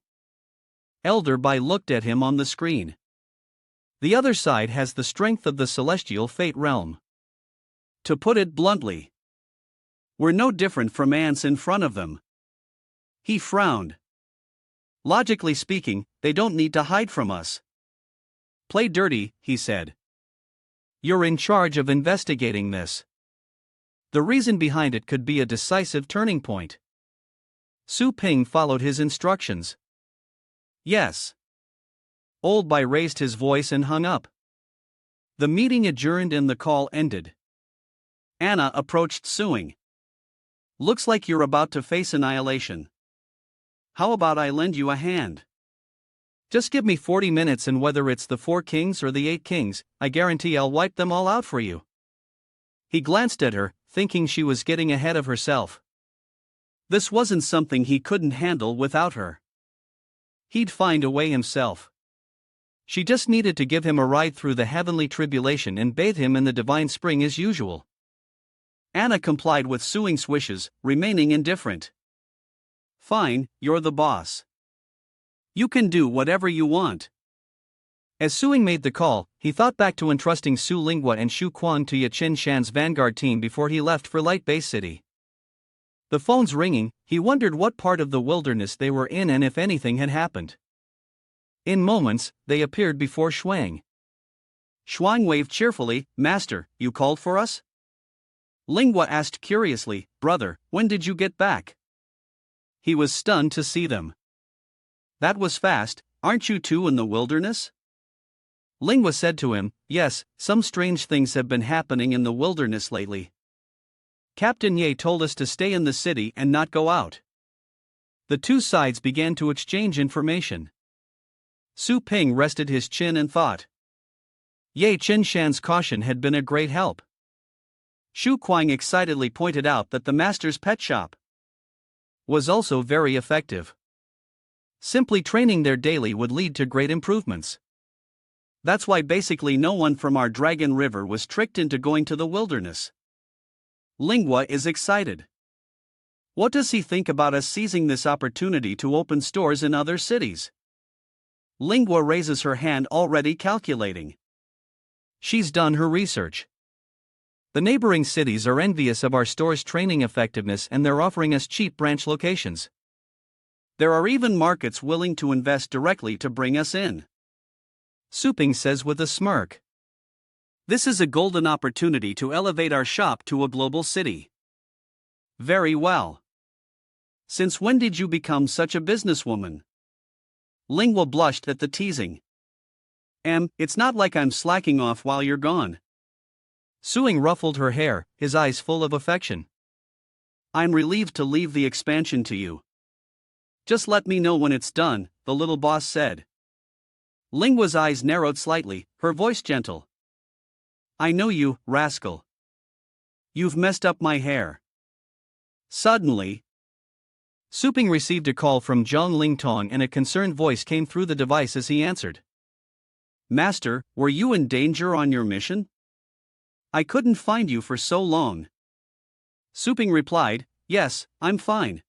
Speaker 2: Elder Bai looked at him on the screen. The other side has the strength of the celestial fate realm. To put it bluntly, we're no different from ants in front of them. He frowned. Logically speaking, they don't need to hide from us. Play dirty, he said. You're in charge of investigating this. The reason behind it could be a decisive turning point. Su Ping followed his instructions. Yes. Old Bai raised his voice and hung up. The meeting adjourned and the call ended. Anna approached Suing. Looks like you're about to face annihilation. How about I lend you a hand? Just give me 40 minutes and whether it's the 4 kings or the 8 kings, I guarantee I'll wipe them all out for you. He glanced at her, thinking she was getting ahead of herself. This wasn't something he couldn't handle without her. He'd find a way himself. She just needed to give him a ride through the heavenly tribulation and bathe him in the divine spring as usual. Anna complied with Suing's wishes, remaining indifferent. Fine, you're the boss. You can do whatever you want. As Suing made the call, he thought back to entrusting Su Lingua and Shu Quan to Yachin Shan's vanguard team before he left for Light Base City. The phone's ringing, he wondered what part of the wilderness they were in and if anything had happened. In moments, they appeared before Shuang. Shuang waved cheerfully, Master, you called for us? Lingua asked curiously, Brother, when did you get back? He was stunned to see them. That was fast, aren't you two in the wilderness? Lingua said to him, Yes, some strange things have been happening in the wilderness lately. Captain Ye told us to stay in the city and not go out. The two sides began to exchange information. Su Ping rested his chin and thought. Ye Qinshan's caution had been a great help. Shu Kuang excitedly pointed out that the master's pet shop was also very effective. Simply training there daily would lead to great improvements. That's why basically no one from our Dragon River was tricked into going to the wilderness. Lingua is excited. What does he think about us seizing this opportunity to open stores in other cities? Lingua raises her hand, already calculating. She's done her research. The neighboring cities are envious of our store's training effectiveness and they're offering us cheap branch locations. There are even markets willing to invest directly to bring us in. Su Ping says with a smirk. This is a golden opportunity to elevate our shop to a global city. Very well. Since when did you become such a businesswoman? Lingua blushed at the teasing. It's not like I'm slacking off while you're gone. Suing ruffled her hair, his eyes full of affection. I'm relieved to leave the expansion to you. Just let me know when it's done, the little boss said. Lingua's eyes narrowed slightly, her voice gentle. I know you, rascal. You've messed up my hair. Suddenly, Su Ping received a call from Zhang Lingtong and a concerned voice came through the device as he answered. Master, were you in danger on your mission? I couldn't find you for so long. Su Ping replied, Yes, I'm fine.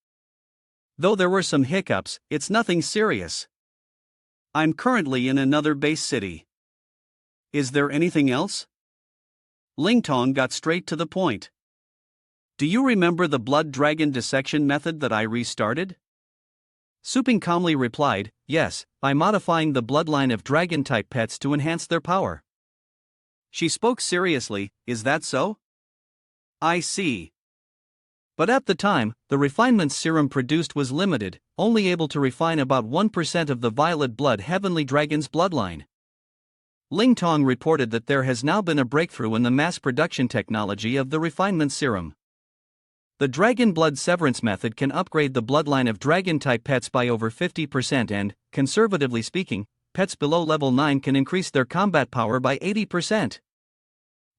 Speaker 2: Though there were some hiccups, it's nothing serious. I'm currently in another base city. Is there anything else? Lingtong got straight to the point. Do you remember the blood dragon dissection method that I restarted? Su Ping calmly replied, Yes, by modifying the bloodline of dragon-type pets to enhance their power. She spoke seriously, is that so? I see. But at the time, the refinement serum produced was limited, only able to refine about 1% of the violet blood heavenly dragon's bloodline. Lingtong reported that there has now been a breakthrough in the mass production technology of the refinement serum. The dragon blood severance method can upgrade the bloodline of dragon-type pets by over 50% and, conservatively speaking, pets below level 9 can increase their combat power by 80%.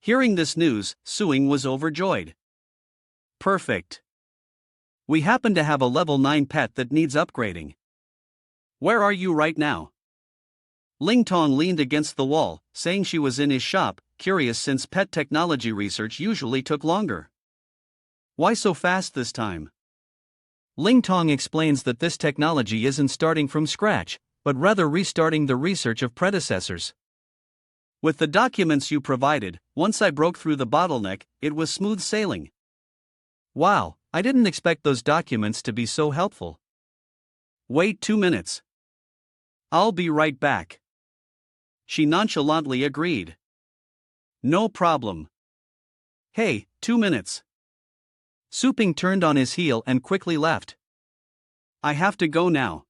Speaker 2: Hearing this news, Suing was overjoyed. Perfect. We happen to have a level 9 pet that needs upgrading. Where are you right now? Lingtong leaned against the wall, saying she was in his shop, curious since pet technology research usually took longer. Why so fast this time? Lingtong explains that this technology isn't starting from scratch, but rather restarting the research of predecessors. With the documents you provided, once I broke through the bottleneck, it was smooth sailing. Wow, I didn't expect those documents to be so helpful. Wait 2 minutes. I'll be right back. She nonchalantly agreed. No problem. Hey, 2 minutes. Su Ping turned on his heel and quickly left. I have to go now.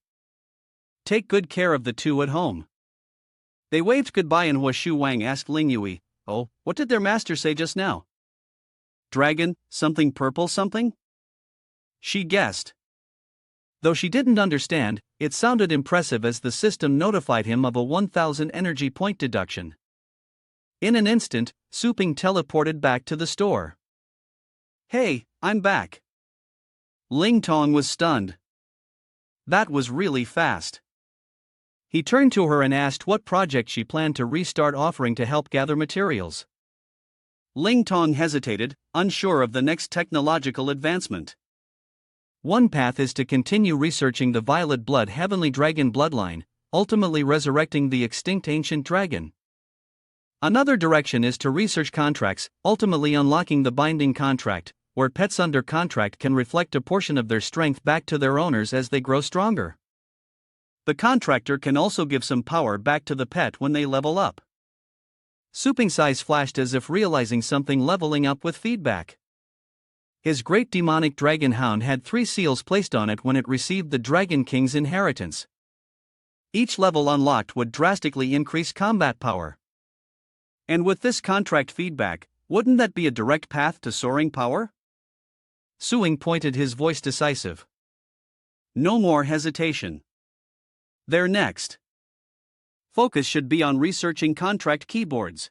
Speaker 2: Take good care of the two at home. They waved goodbye and Hua Shu Wang asked Ling Yui, Oh, what did their master say just now? Dragon, something purple something? She guessed. Though she didn't understand, it sounded impressive as the system notified him of a 1000 energy point deduction. In an instant, Su Ping teleported back to the store. Hey, I'm back. Lingtong was stunned. That was really fast. He turned to her and asked what project she planned to restart offering to help gather materials. Lingtong hesitated, unsure of the next technological advancement. One path is to continue researching the violet blood heavenly dragon bloodline, ultimately resurrecting the extinct ancient dragon. Another direction is to research contracts, ultimately unlocking the binding contract, where pets under contract can reflect a portion of their strength back to their owners as they grow stronger. The contractor can also give some power back to the pet when they level up. Su Ping's eyes flashed as if realizing something, leveling up with feedback. His great demonic dragon hound had 3 seals placed on it when it received the Dragon King's inheritance. Each level unlocked would drastically increase combat power. And with this contract feedback, wouldn't that be a direct path to soaring power?
Speaker 1: Suing pointed, his voice decisive.
Speaker 2: No more hesitation. They're next. Focus should be on researching contract keyboards.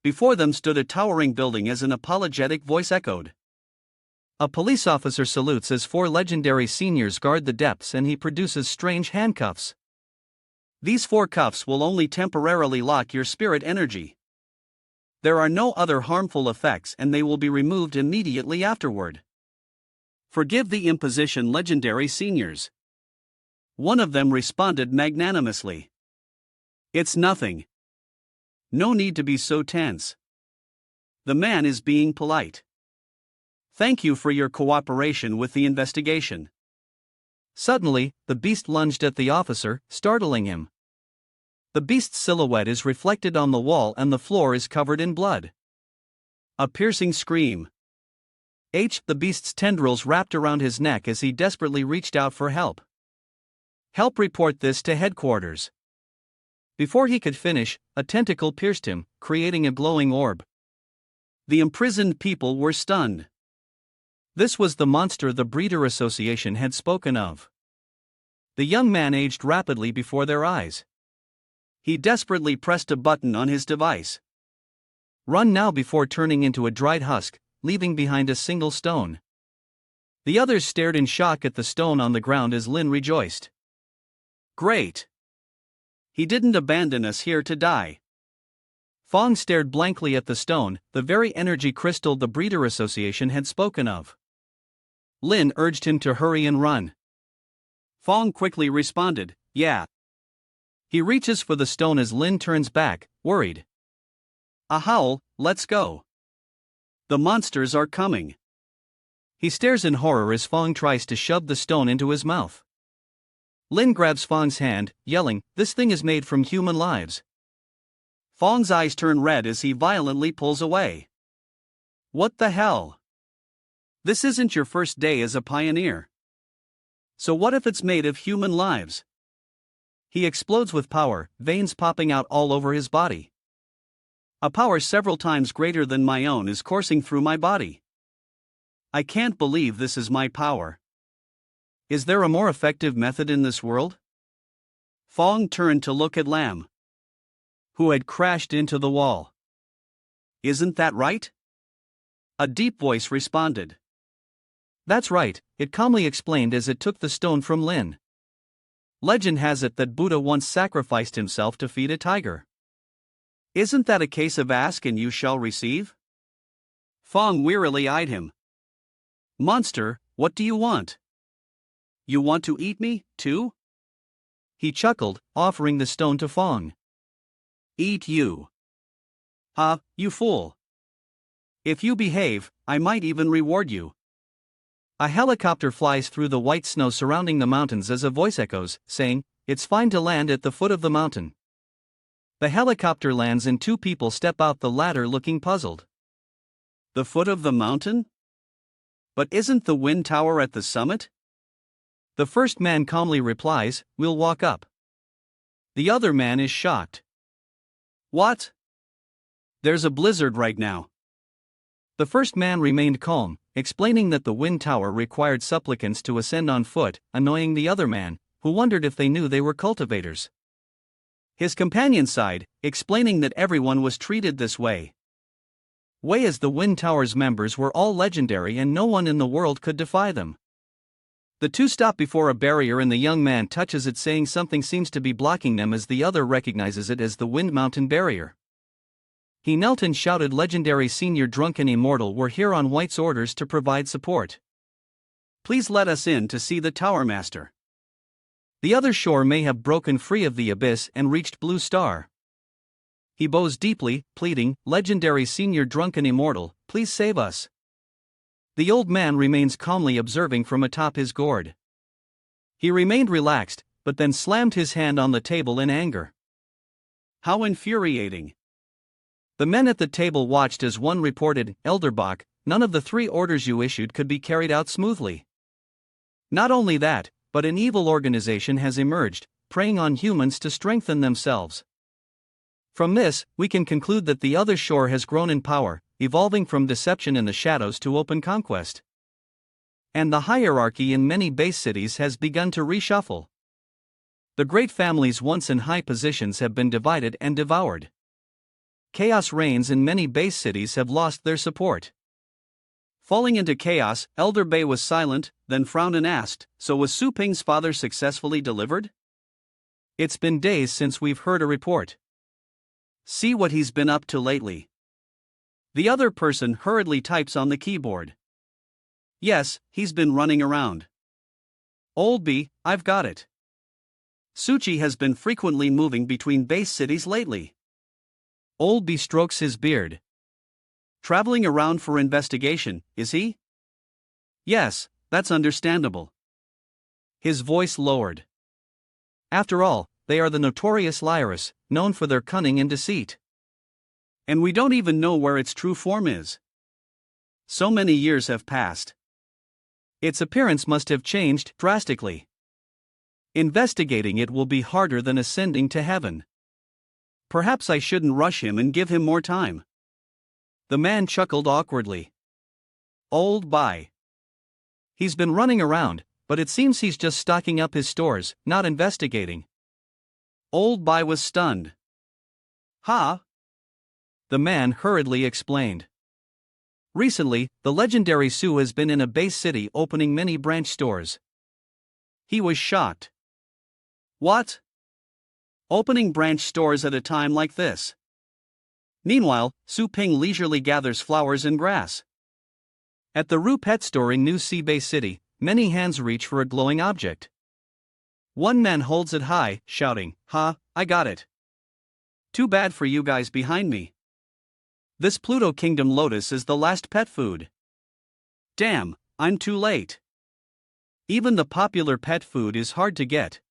Speaker 2: Before them stood a towering building as an apologetic voice echoed.
Speaker 1: A police officer salutes as 4 legendary seniors guard the depths, and he produces strange handcuffs.
Speaker 2: These 4 cuffs will only temporarily lock your spirit energy. There are no other harmful effects, and they will be removed immediately afterward. Forgive the imposition, legendary seniors. One of them responded magnanimously. It's nothing. No need to be so tense. The man is being polite. Thank you for your cooperation with the investigation.
Speaker 1: Suddenly, the beast lunged at the officer, startling him. The beast's silhouette is reflected on the wall and the floor is covered in blood.
Speaker 2: A piercing scream.
Speaker 1: The beast's tendrils wrapped around his neck as he desperately reached out for help. Help, report this to headquarters. Before he could finish, a tentacle pierced him, creating a glowing orb.
Speaker 2: The imprisoned people were stunned.
Speaker 1: This was the monster the Breeder Association had spoken of. The young man aged rapidly before their eyes.
Speaker 2: He desperately pressed a button on his device.
Speaker 1: Run now before turning into a dried husk, leaving behind a single stone. The others stared in shock at the stone on the ground as Lin rejoiced.
Speaker 2: Great! He didn't abandon us here to die.
Speaker 1: Fong stared blankly at the stone, the very energy crystal the Breeder Association had spoken of. Lin urged him to hurry and run.
Speaker 2: Fong quickly responded, yeah.
Speaker 1: He reaches for the stone as Lin turns back, worried.
Speaker 2: A howl, let's go. The monsters are coming.
Speaker 1: He stares in horror as Fong tries to shove the stone into his mouth. Lin grabs Fong's hand, yelling, "This thing is made from human lives."
Speaker 2: Fong's eyes turn red as he violently pulls away. What the hell? This isn't your first day as a pioneer. So what if it's made of human lives?
Speaker 1: He explodes with power, veins popping out all over his body.
Speaker 2: A power several times greater than my own is coursing through my body. I can't believe this is my power.
Speaker 1: Is there a more effective method in this world?
Speaker 2: Fong turned to look at Lam,
Speaker 1: who had crashed into the wall.
Speaker 2: Isn't that right? A deep voice responded.
Speaker 1: That's right, it calmly explained as it took the stone from Lin. Legend has it that Buddha once sacrificed himself to feed a tiger.
Speaker 2: Isn't that a case of ask and you shall receive? Fong wearily eyed him. Monster, what do you want? You want to eat me, too?
Speaker 1: He chuckled, offering the stone to Fong.
Speaker 2: Eat you. Ha, you fool. If you behave, I might even reward you.
Speaker 1: A helicopter flies through the white snow surrounding the mountains as a voice echoes, saying, "It's fine to land at the foot of the mountain." The helicopter lands and 2 people step out the ladder looking puzzled.
Speaker 2: The foot of the mountain? But isn't the wind tower at the summit?
Speaker 1: The first man calmly replies, "We'll walk up." The other man is shocked.
Speaker 2: What? There's a blizzard right now.
Speaker 1: The first man remained calm, explaining that the wind tower required supplicants to ascend on foot, annoying the other man, who wondered if they knew they were cultivators.
Speaker 2: His companion sighed, explaining that everyone was treated this way.
Speaker 1: As the wind tower's members were all legendary and no one in the world could defy them. The 2 stop before a barrier and the young man touches it, saying something seems to be blocking them, as the other recognizes it as the Wind Mountain barrier. He knelt and shouted, "Legendary Senior Drunken Immortal, we're here on White's orders to provide support.
Speaker 2: Please let us in to see the Tower Master."
Speaker 1: The other shore may have broken free of the abyss and reached Blue Star. He bows deeply, pleading, "Legendary Senior Drunken Immortal, please save us." The old man remains calmly observing from atop his gourd. He remained relaxed, but then slammed his hand on the table in anger.
Speaker 2: How infuriating.
Speaker 1: The men at the table watched as one reported, "Elderbach, none of the 3 orders you issued could be carried out smoothly. Not only that, but an evil organization has emerged, preying on humans to strengthen themselves. From this, we can conclude that the other shore has grown in power, evolving from deception in the shadows to open conquest. And the hierarchy in many base cities has begun to reshuffle. The great families once in high positions have been divided and devoured. Chaos reigns in many base cities have lost their support. Falling into chaos, Elder Bei was silent, then frowned and asked, "So was Su Ping's father successfully delivered?" "It's been days since we've heard a report." "See what he's been up to lately." The other person hurriedly types on the keyboard. "Yes, he's been running around." "Old Bei, I've got it. Suchi has been frequently moving between base cities lately." Old Bei strokes his beard. "Traveling around for investigation, is he?" "Yes, that's understandable." His voice lowered. "After all, they are the notorious liars, known for their cunning and deceit. And we don't even know where its true form is. So many years have passed. Its appearance must have changed drastically. Investigating it will be harder than ascending to heaven. Perhaps I shouldn't rush him and give him more time." The man chuckled awkwardly. "Old Bei. He's been running around, but it seems he's just stocking up his stores, not investigating." Old Bei was stunned. "Huh?" The man hurriedly explained. "Recently, the legendary Su has been in a base city opening many branch stores." He was shocked. "What? Opening branch stores at a time like this?" Meanwhile, Su Ping leisurely gathers flowers and grass. At the Ru Pet Store in New Seabay City, many hands reach for a glowing object. One man holds it high, shouting, "Ha, I got it. Too bad for you guys behind me. This Pluto Kingdom lotus is the last pet food. Damn, I'm too late. Even the popular pet food is hard to get.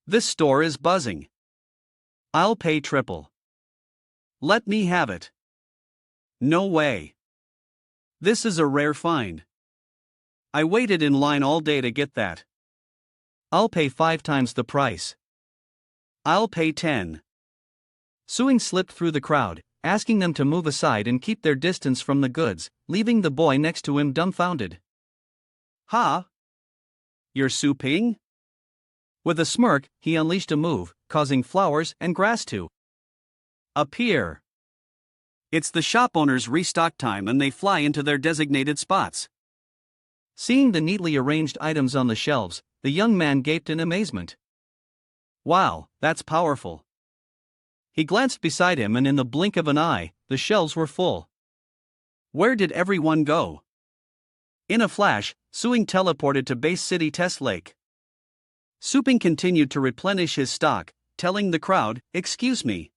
Speaker 1: This store is buzzing. I'll pay triple. Let me have it. No way. This is a rare find. I waited in line all day to get that. I'll pay 5 times the price. I'll pay 10. Suing slipped through the crowd, asking them to move aside and keep their distance from the goods, leaving the boy next to him dumbfounded. "Ha? You're Su Ping?" With a smirk, he unleashed a move, causing flowers and grass to appear. It's the shop owner's restock time and they fly into their designated spots. Seeing the neatly arranged items on the shelves, the young man gaped in amazement. Wow, that's powerful. He glanced beside him and in the blink of an eye, the shelves were full. Where did everyone go? In a flash, Suing teleported to Base City Test Lake. Suping continued to replenish his stock, telling the crowd, "Excuse me."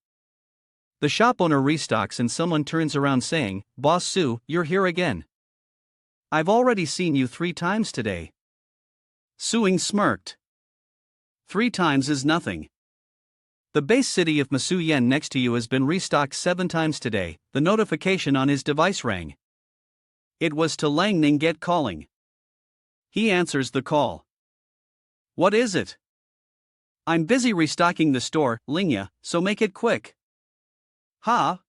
Speaker 1: The shop owner restocks and someone turns around saying, "Boss Su, you're here again. I've already seen you 3 times today." Suing smirked. 3 times is nothing. The base city of Masu Yen next to you has been restocked 7 times today, the notification on his device rang. It was to Lang Ningget calling. He answers the call. "What is it?" "I'm busy restocking the store, Lingya, so make it quick." "Ha?"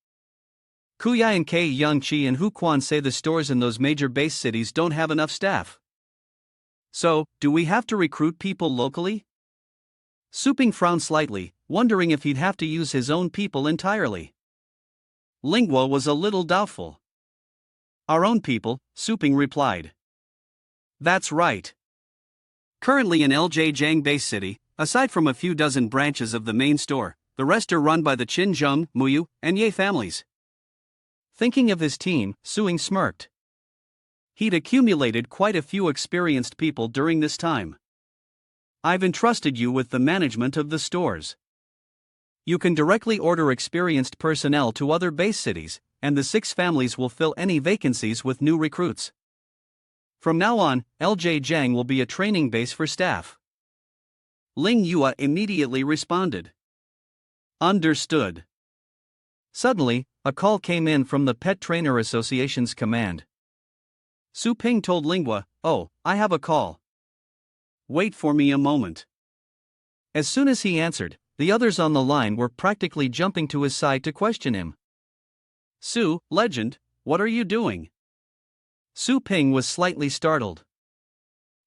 Speaker 1: Kuyai and K Yangqi and Huquan say the stores in those major base cities don't have enough staff. So, do we have to recruit people locally? Suping frowned slightly, wondering if he'd have to use his own people entirely. Lingua was a little doubtful. "Our own people," Suping replied. "That's right. Currently in LJ Jiang Base City, aside from a few dozen branches of the main store, the rest are run by the Qin Zheng, Muyu, and Ye families." Thinking of his team, Suing smirked. He'd accumulated quite a few experienced people during this time. "I've entrusted you with the management of the stores. You can directly order experienced personnel to other base cities, and the 6 families will fill any vacancies with new recruits. From now on, LJ Jiang will be a training base for staff." Ling Yua immediately responded. "Understood." Suddenly, a call came in from the Pet Trainer Association's command. Su Ping told Lingua, "Oh, I have a call. Wait for me a moment." As soon as he answered, the others on the line were practically jumping to his side to question him. "Su, legend, what are you doing?" Su Ping was slightly startled.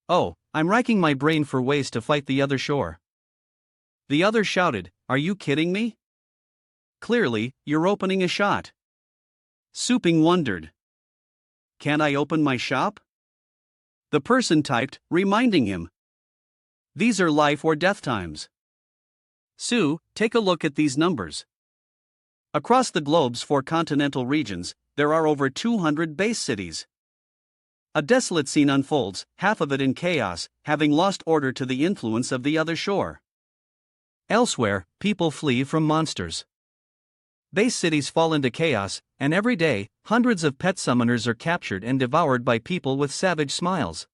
Speaker 1: Oh, I'm racking my brain for ways to fight the other shore.
Speaker 2: The other shouted, "Are you kidding me? Clearly, you're opening a shot." Su Ping wondered. "Can I open my shop?" The person typed, reminding him. "These are life or death times. Su, take a look at these numbers. Across the globe's 4 continental regions, there are over 200 base cities. A desolate scene unfolds, half of it in chaos, having lost order to the influence of the other shore.
Speaker 1: Elsewhere, people flee from monsters. Base cities fall into chaos, and every day, hundreds of pet summoners are captured and devoured by people with savage smiles.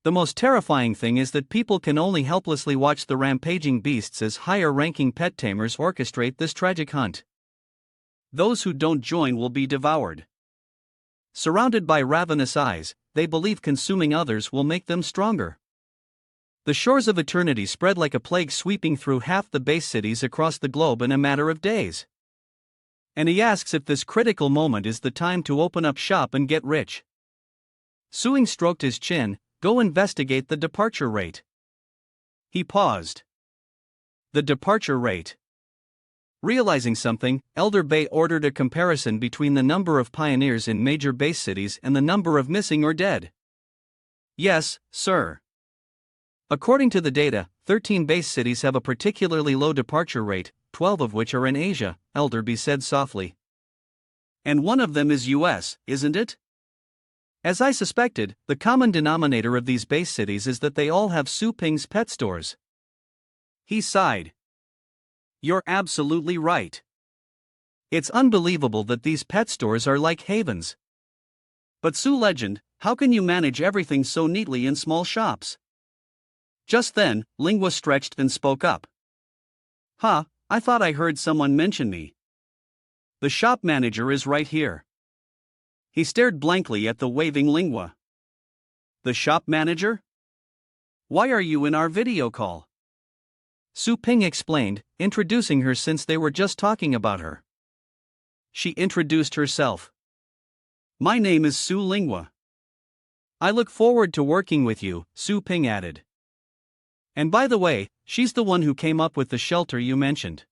Speaker 1: The most terrifying thing is that people can only helplessly watch the rampaging beasts as higher-ranking pet tamers orchestrate this tragic hunt.
Speaker 2: Those who don't join will be devoured.
Speaker 1: Surrounded by ravenous eyes, they believe consuming others will make them stronger. The shores of eternity spread like a plague, sweeping through half the base cities across the globe in a matter of days. And he asks if this critical moment is the time to open up shop and get rich. Suing stroked his chin. Go investigate the departure rate.
Speaker 2: He paused.
Speaker 1: The departure rate. Realizing something, Elder Bay ordered a comparison between the number of pioneers in major base cities and the number of missing or dead.
Speaker 2: Yes, sir.
Speaker 1: According to the data, 13 base cities have a particularly low departure rate, 12 of which are in Asia, Elder B said softly.
Speaker 2: And one of them is US, isn't it?
Speaker 1: As I suspected, the common denominator of these base cities is that they all have Su Ping's pet stores.
Speaker 2: He sighed. You're absolutely right.
Speaker 1: It's unbelievable that these pet stores are like havens.
Speaker 2: But Su Legend, how can you manage everything so neatly in small shops? Just then, Lingua stretched and spoke up. I thought I heard someone mention me. The shop manager is right here. He stared blankly at the waving Lingua. The shop manager? Why are you in our video call?
Speaker 1: Su Ping explained, introducing her since they were just talking about her.
Speaker 2: She introduced herself. My name is Su Lingua.
Speaker 1: I look forward to working with you, Su Ping added. And by the way, she's the one who came up with the shelter you mentioned.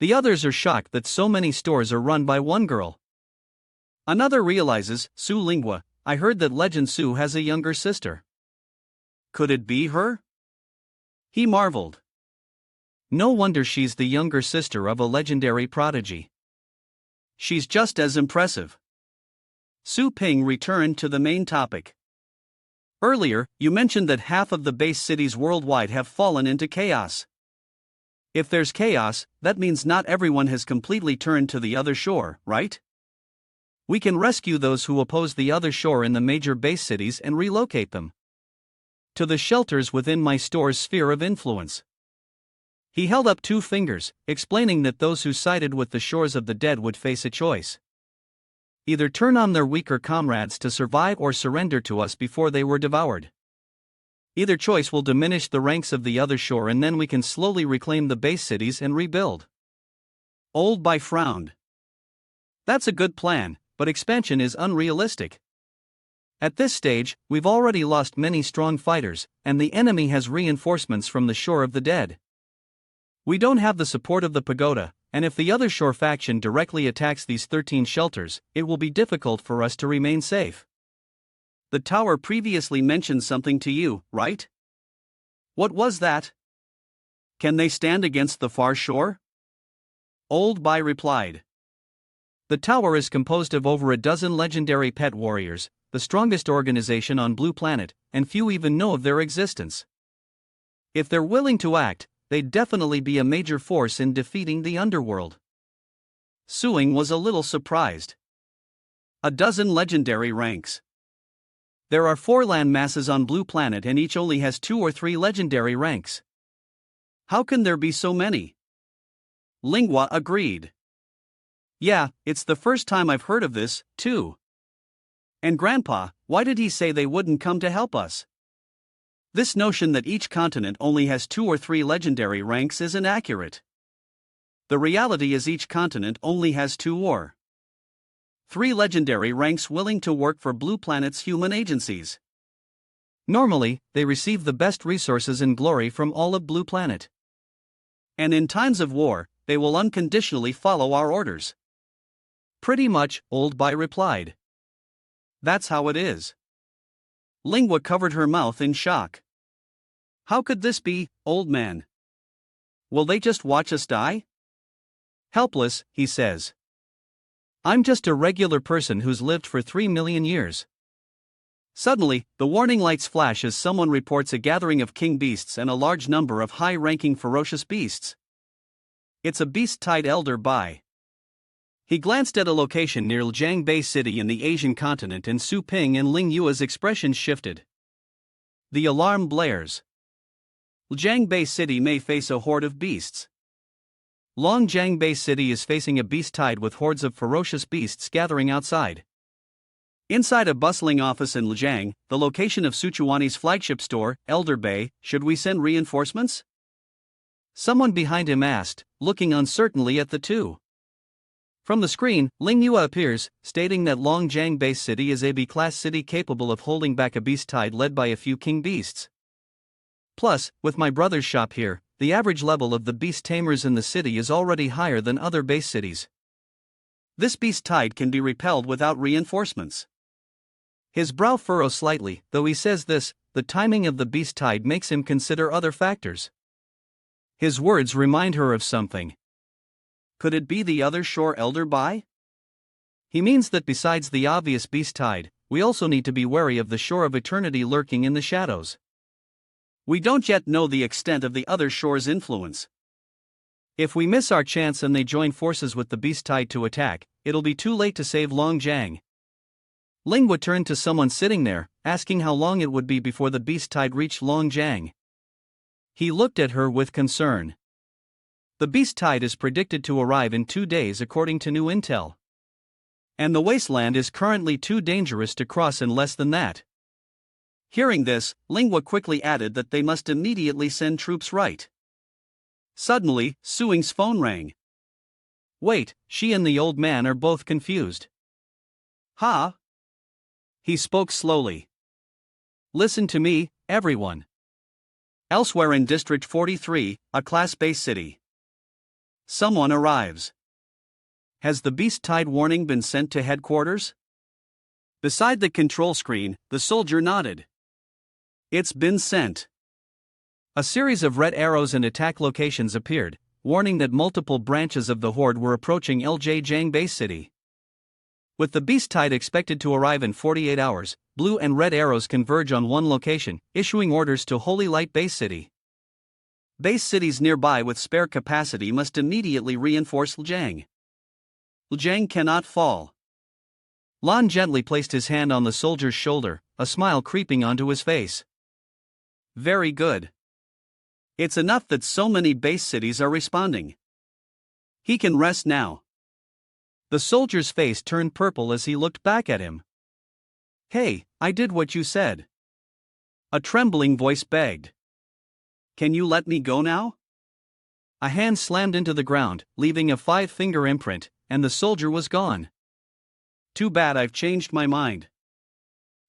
Speaker 1: The others are shocked that so many stores are run by one girl.
Speaker 2: Another realizes, Su Lingua, I heard that Legend Su has a younger sister. Could it be her? He marveled.
Speaker 1: No wonder she's the younger sister of a legendary prodigy.
Speaker 2: She's just as impressive. Su Ping returned to the main topic. Earlier, you mentioned that half of the base cities worldwide have fallen into chaos. If there's chaos, that means not everyone has completely turned to the other shore, right? We can rescue those who oppose the other shore in the major base cities and relocate them to the shelters within my store's sphere of influence.
Speaker 1: He held up 2 fingers, explaining that those who sided with the shores of the dead would face a choice. Either turn on their weaker comrades to survive or surrender to us before they were devoured. Either choice will diminish the ranks of the other shore, and then we can slowly reclaim the base cities and rebuild.
Speaker 2: Old Bai frowned. That's a good plan, but expansion is unrealistic.
Speaker 1: At this stage, we've already lost many strong fighters, and the enemy has reinforcements from the shore of the dead. We don't have the support of the pagoda, and if the other shore faction directly attacks these 13 shelters, it will be difficult for us to remain safe.
Speaker 2: The tower previously mentioned something to you, right? What was that? Can they stand against the far shore? Old Bai replied.
Speaker 1: The tower is composed of over a dozen legendary pet warriors, the strongest organization on Blue Planet, and few even know of their existence. If they're willing to act, they'd definitely be a major force in defeating the underworld.
Speaker 2: Suing was a little surprised. A dozen legendary ranks. There are 4 land masses on Blue Planet and each only has 2 or 3 legendary ranks. How can there be so many? Lingua agreed. Yeah, it's the first time I've heard of this, too. And Grandpa, why did he say they wouldn't come to help us? This notion that each continent only has 2 or 3 legendary ranks is inaccurate. The reality is each continent only has 2 or 3 legendary ranks willing to work for Blue Planet's human agencies.
Speaker 1: Normally, they receive the best resources and glory from all of Blue Planet.
Speaker 2: And in times of war, they will unconditionally follow our orders.
Speaker 1: Pretty much, Old Bai replied.
Speaker 2: That's how it is. Lingua covered her mouth in shock. How could this be, old man? Will they just watch us die?
Speaker 1: Helpless, he says. I'm just a regular person who's lived for 3 million years.
Speaker 2: Suddenly, the warning lights flash as someone reports a gathering of king beasts and a large number of high-ranking ferocious beasts. It's a beast-tide elder Bai. He glanced at a location near Lijiang Bay City in the Asian continent, and Su Ping and Ling Yue's expressions shifted. The alarm blares. Lijiang Bay City may face a horde of beasts.
Speaker 1: Lijiang Bay City is facing a beast tide with hordes of ferocious beasts gathering outside.
Speaker 2: Inside a bustling office in Lijiang, the location of Suchuani's flagship store, Elder Bay, should we send reinforcements?
Speaker 1: Someone behind him asked, looking uncertainly at the two. From the screen, Ling Yue appears, stating that Lijiang Bay City is a B-class city capable of holding back a beast tide led by a few king beasts. Plus, with my brother's shop here, the average level of the beast tamers in the city is already higher than other base cities.
Speaker 2: This beast tide can be repelled without reinforcements.
Speaker 1: His brow furrows slightly, though he says this, the timing of the beast tide makes him consider other factors. His words remind her of something.
Speaker 2: Could it be the other shore Elder Bai?
Speaker 1: He means that besides the obvious beast tide, we also need to be wary of the shore of eternity lurking in the shadows.
Speaker 2: We don't yet know the extent of the other shore's influence.
Speaker 1: If we miss our chance and they join forces with the beast tide to attack, it'll be too late to save Lijiang. Lingua turned to someone sitting there, asking how long it would be before the beast tide reached Lijiang. He looked at her with concern. The beast tide is predicted to arrive in 2 days according to new intel. And the wasteland is currently too dangerous to cross in less than that.
Speaker 2: Hearing this, Lingua quickly added that they must immediately send troops right. Suddenly, Suing's phone rang.
Speaker 1: Wait, she and the old man are both confused.
Speaker 2: Huh?
Speaker 1: He spoke slowly. Listen to me, everyone.
Speaker 2: Elsewhere in District 43, a class-based city. Someone arrives.
Speaker 1: Has the beast tide warning been sent to headquarters?
Speaker 2: Beside the control screen, the soldier nodded. It's been sent.
Speaker 1: A series of red arrows and attack locations appeared, warning that multiple branches of the horde were approaching Lijiang Bay City. With the beast tide expected to arrive in 48 hours, blue and red arrows converge on one location, issuing orders to Holy Light Bay City.
Speaker 2: Base cities nearby with spare capacity must immediately reinforce Lijiang. Lijiang cannot fall.
Speaker 1: Lan gently placed his hand on the soldier's shoulder, a smile creeping onto his face.
Speaker 2: Very good. It's enough that so many base cities are responding. He can rest now.
Speaker 1: The soldier's face turned purple as he looked back at him. Hey, I did what you said.
Speaker 2: A trembling voice begged. Can you let me go now?
Speaker 1: A hand slammed into the ground, leaving a 5-finger imprint, and the soldier was gone.
Speaker 2: Too bad I've changed my mind.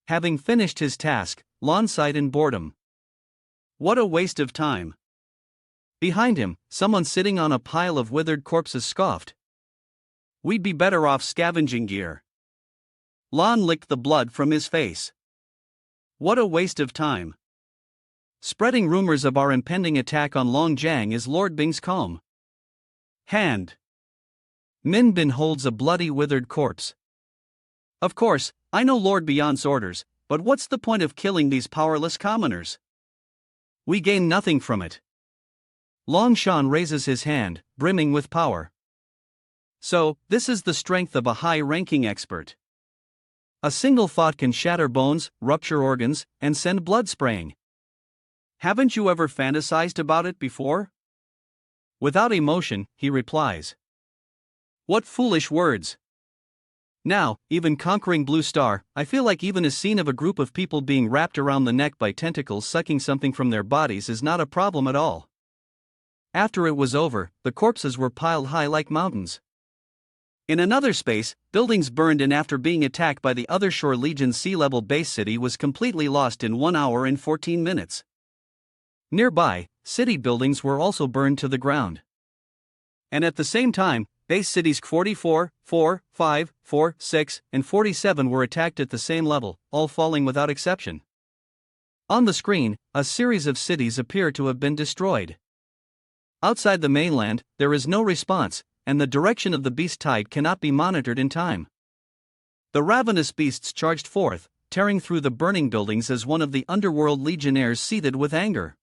Speaker 1: Having finished his task, Lon sighed in boredom.
Speaker 2: What a waste of time.
Speaker 1: Behind him, someone sitting on a pile of withered corpses scoffed.
Speaker 2: We'd be better off scavenging gear. Lon licked the blood from his face. What a waste of time.
Speaker 1: Spreading rumors of our impending attack on Lijiang is Lord Bing's calm hand. Min Bin holds a bloody withered corpse.
Speaker 2: Of course, I know Lord Beyond's orders, but what's the point of killing these powerless commoners?
Speaker 1: We gain nothing from it. Long Shan raises his hand, brimming with power.
Speaker 2: So, this is the strength of a high-ranking expert.
Speaker 1: A single thought can shatter bones, rupture organs, and send blood spraying.
Speaker 2: Haven't you ever fantasized about it before?
Speaker 1: Without emotion, he replies.
Speaker 2: What foolish words.
Speaker 1: Now, even conquering Blue Star, I feel like even a scene of a group of people being wrapped around the neck by tentacles sucking something from their bodies is not a problem at all. After it was over, the corpses were piled high like mountains.
Speaker 2: In another space, buildings burned and after being attacked by the other Shore Legion's sea-level base city was completely lost in 1 hour and 14 minutes.
Speaker 1: Nearby, city buildings were also burned to the ground.
Speaker 2: And at the same time, base cities 44, 4, 5, 4, 6, and 47 were attacked at the same level, all falling without exception.
Speaker 1: On the screen, a series of cities appear to have been destroyed. Outside the mainland, there is no response, and the direction of the beast tide cannot be monitored in time. The ravenous beasts charged forth, tearing through the burning buildings as one of the underworld legionnaires seethed with anger.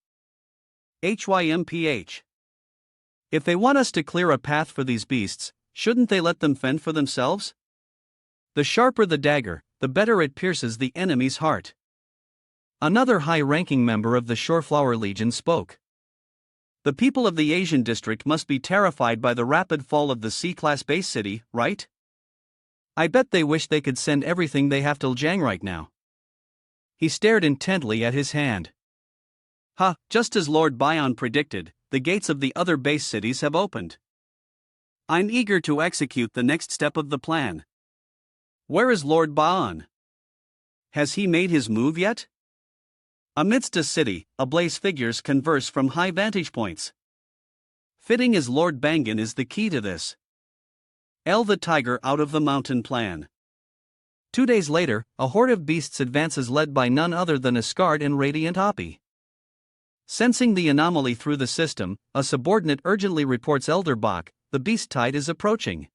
Speaker 2: HYMPH.
Speaker 1: If they want us to clear a path for these beasts, shouldn't they let them fend for themselves? The sharper the dagger, the better it pierces the enemy's heart. Another high-ranking member of the Shoreflower Legion spoke.
Speaker 2: The people of the Asian district must be terrified by the rapid fall of the C-class base city, right?
Speaker 1: I bet they wish they could send everything they have to Lijiang right now. He stared intently at his hand.
Speaker 2: Just as Lord Bion predicted, the gates of the other base cities have opened. I'm eager to execute the next step of the plan. Where is Lord Bion? Has he made his move yet? Amidst a city, ablaze figures converse from high vantage points. Fitting as Lord Bangan is the key to this. The Tiger out of the mountain plan.
Speaker 1: 2 days later, a horde of beasts advances led by none other than a scarred and radiant Hoppy. Sensing the anomaly through the system, a subordinate urgently reports Elder Bach, the beast tide is approaching.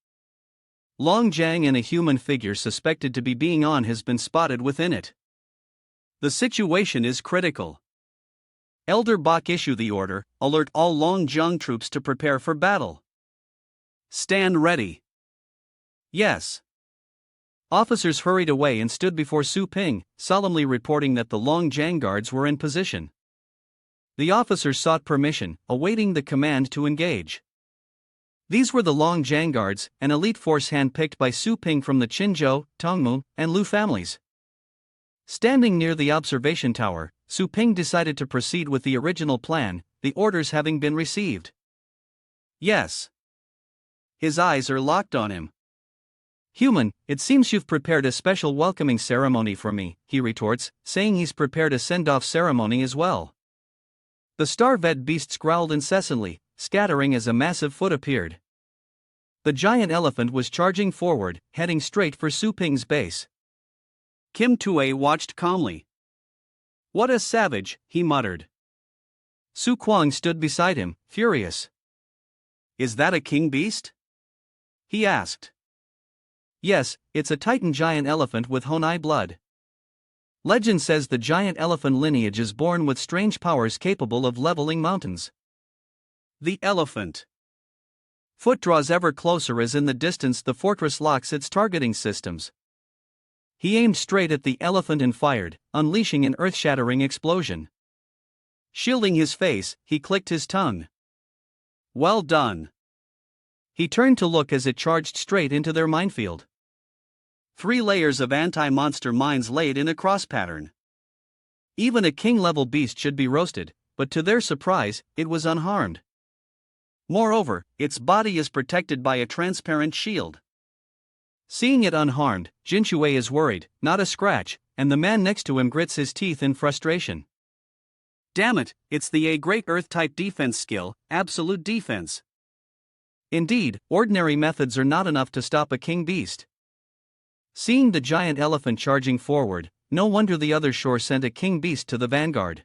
Speaker 1: Long Jiang and a human figure suspected to be being on has been spotted within it.
Speaker 2: The situation is critical. Elder Bach issue the order, alert all Long Jiang troops to prepare for battle. Stand ready. Yes.
Speaker 1: Officers hurried away and stood before Su Ping, solemnly reporting that the Long Jiang guards were in position. The officers sought permission, awaiting the command to engage. These were the Long Jiang guards, an elite force handpicked by Su Ping from the Qinzhou, Tongmu, and Lu families. Standing near the observation tower, Su Ping decided to proceed with the original plan, the orders having been received.
Speaker 2: Yes. His eyes are locked on him.
Speaker 1: Human, it seems you've prepared a special welcoming ceremony for me, he retorts, saying he's prepared a send-off ceremony as well. The star-vet beasts growled incessantly, scattering as a massive foot appeared. The giant elephant was charging forward, heading straight for Su Ping's base.
Speaker 2: Kim Tue watched calmly. What a savage, he muttered.
Speaker 1: Su Kuang stood beside him, furious.
Speaker 2: Is that a king beast? He asked.
Speaker 1: Yes, it's a Titan giant elephant with Honai blood. Legend says the giant elephant lineage is born with strange powers capable of leveling mountains.
Speaker 2: The elephant.
Speaker 1: Foot draws ever closer as in the distance the fortress locks its targeting systems. He aimed straight at the elephant and fired, unleashing an earth-shattering explosion.
Speaker 2: Shielding his face, he clicked his tongue. Well done.
Speaker 1: He turned to look as it charged straight into their minefield.
Speaker 2: 3 layers of anti-monster mines laid in a cross pattern.
Speaker 1: Even a king-level beast should be roasted, but to their surprise, it was unharmed.
Speaker 2: Moreover, its body is protected by a transparent shield.
Speaker 1: Seeing it unharmed, Jinxue is worried, not a scratch, and the man next to him grits his teeth in frustration.
Speaker 2: Damn it, it's the great Earth-type defense skill, absolute defense.
Speaker 1: Indeed, ordinary methods are not enough to stop a king beast. Seeing the giant elephant charging forward, no wonder the other shore sent a king beast to the vanguard.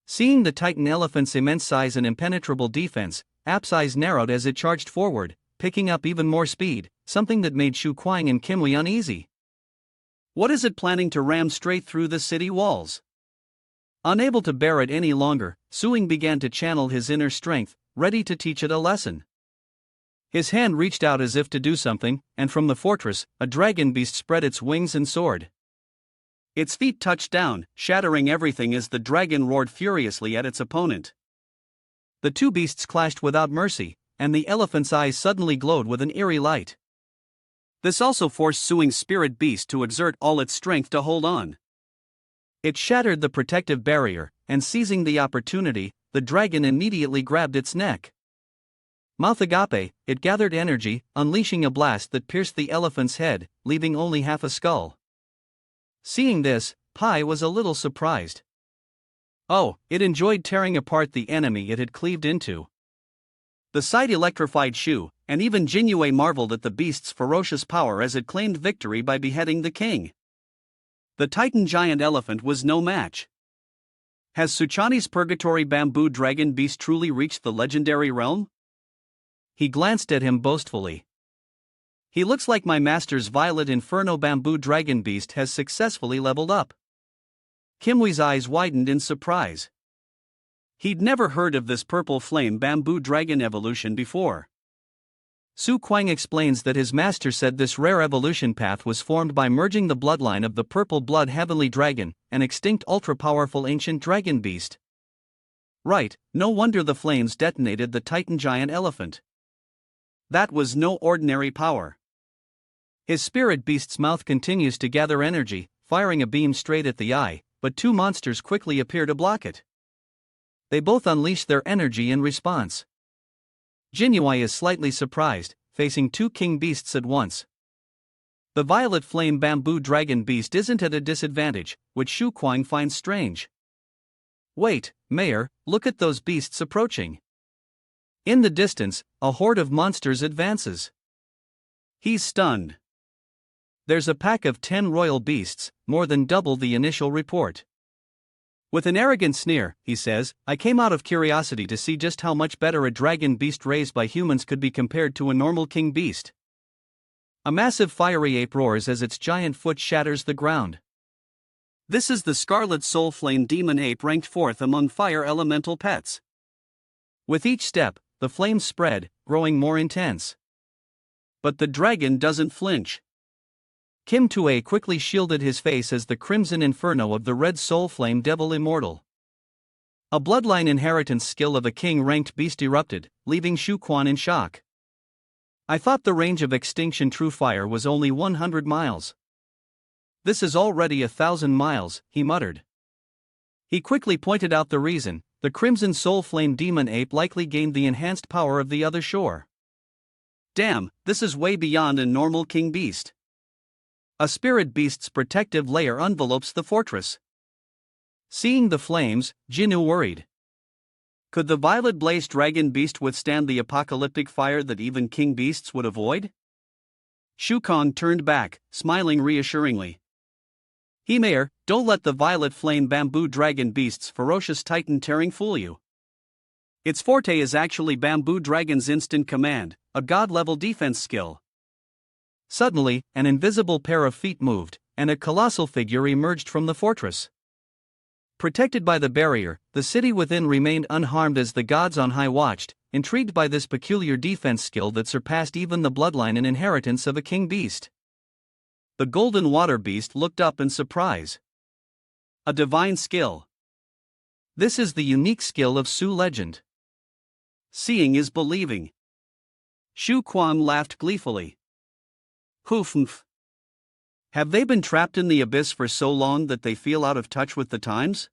Speaker 1: Seeing the Titan elephant's immense size and impenetrable defense, App's eyes narrowed as it charged forward, picking up even more speed, something that made Shu Kuang and Kimwei uneasy.
Speaker 2: What is it planning to ram straight through the city walls?
Speaker 1: Unable to bear it any longer, Suing began to channel his inner strength, ready to teach it a lesson. His hand reached out as if to do something, and from the fortress, a dragon beast spread its wings and soared.
Speaker 2: Its feet touched down, shattering everything as the dragon roared furiously at its opponent.
Speaker 1: The two beasts clashed without mercy, and the elephant's eyes suddenly glowed with an eerie light.
Speaker 2: This also forced Suing's spirit beast to exert all its strength to hold on.
Speaker 1: It shattered the protective barrier, and seizing the opportunity, the dragon immediately grabbed its neck. Mouth agape, it gathered energy, unleashing a blast that pierced the elephant's head, leaving only half a skull. Seeing this, Pai was a little surprised. Oh, it enjoyed tearing apart the enemy it had cleaved into. The sight electrified Shu, and even Jinue marveled at the beast's ferocious power as it claimed victory by beheading the king. The Titan giant elephant was no match. Has Suchani's purgatory bamboo dragon beast truly reached the legendary realm? He glanced at him boastfully. He looks like my master's violet inferno bamboo dragon beast has successfully leveled up. Kimwee's eyes widened in surprise. He'd never heard of this purple flame bamboo dragon evolution before. Su Kuang explains that his master said this rare evolution path was formed by merging the bloodline of the purple blood heavenly dragon, an extinct ultra-powerful ancient dragon beast. Right, no wonder the flames detonated the Titan giant elephant. That was no ordinary power. His spirit beast's mouth continues to gather energy, firing a beam straight at the eye, but two monsters quickly appear to block it. They both unleash their energy in response. Jinui is slightly surprised, facing two king beasts at once. The violet flame bamboo dragon beast isn't at a disadvantage, which Shu Kuang finds strange. Wait, Mayor, look at those beasts approaching. In the distance, a horde of monsters advances. He's stunned. There's a pack of 10 royal beasts, more than double the initial report. With an arrogant sneer, he says, I came out of curiosity to see just how much better a dragon beast raised by humans could be compared to a normal king beast. A massive fiery ape roars as its giant foot shatters the ground. This is the Scarlet Soul Flame Demon Ape ranked 4th among fire elemental pets. With each step, the flames spread, growing more intense. But the dragon doesn't flinch. Kim Tue quickly shielded his face as the crimson inferno of the red soul flame devil immortal. A bloodline inheritance skill of a king-ranked beast erupted, leaving Shu Quan in shock. I thought the range of extinction true fire was only 100 miles. This is already 1,000 miles, he muttered. He quickly pointed out the reason. The crimson soul flame demon ape likely gained the enhanced power of the other shore. Damn, this is way beyond a normal king beast. A spirit beast's protective layer envelopes the fortress. Seeing the flames, Jinnu worried. Could the violet blaze dragon beast withstand the apocalyptic fire that even king beasts would avoid? Shu Kong turned back, smiling reassuringly. He Mayor, don't let the violet flame bamboo dragon beast's ferocious titan tearing fool you. Its forte is actually bamboo dragon's instant command, a god-level defense skill. Suddenly, an invisible pair of feet moved, and a colossal figure emerged from the fortress. Protected by the barrier, the city within remained unharmed as the gods on high watched, intrigued by this peculiar defense skill that surpassed even the bloodline and inheritance of a king beast. The golden water beast looked up in surprise. A divine skill. This is the unique skill of Su legend. Seeing is believing. Shu Quan laughed gleefully. Hoof. Have they been trapped in the abyss for so long that they feel out of touch with the times?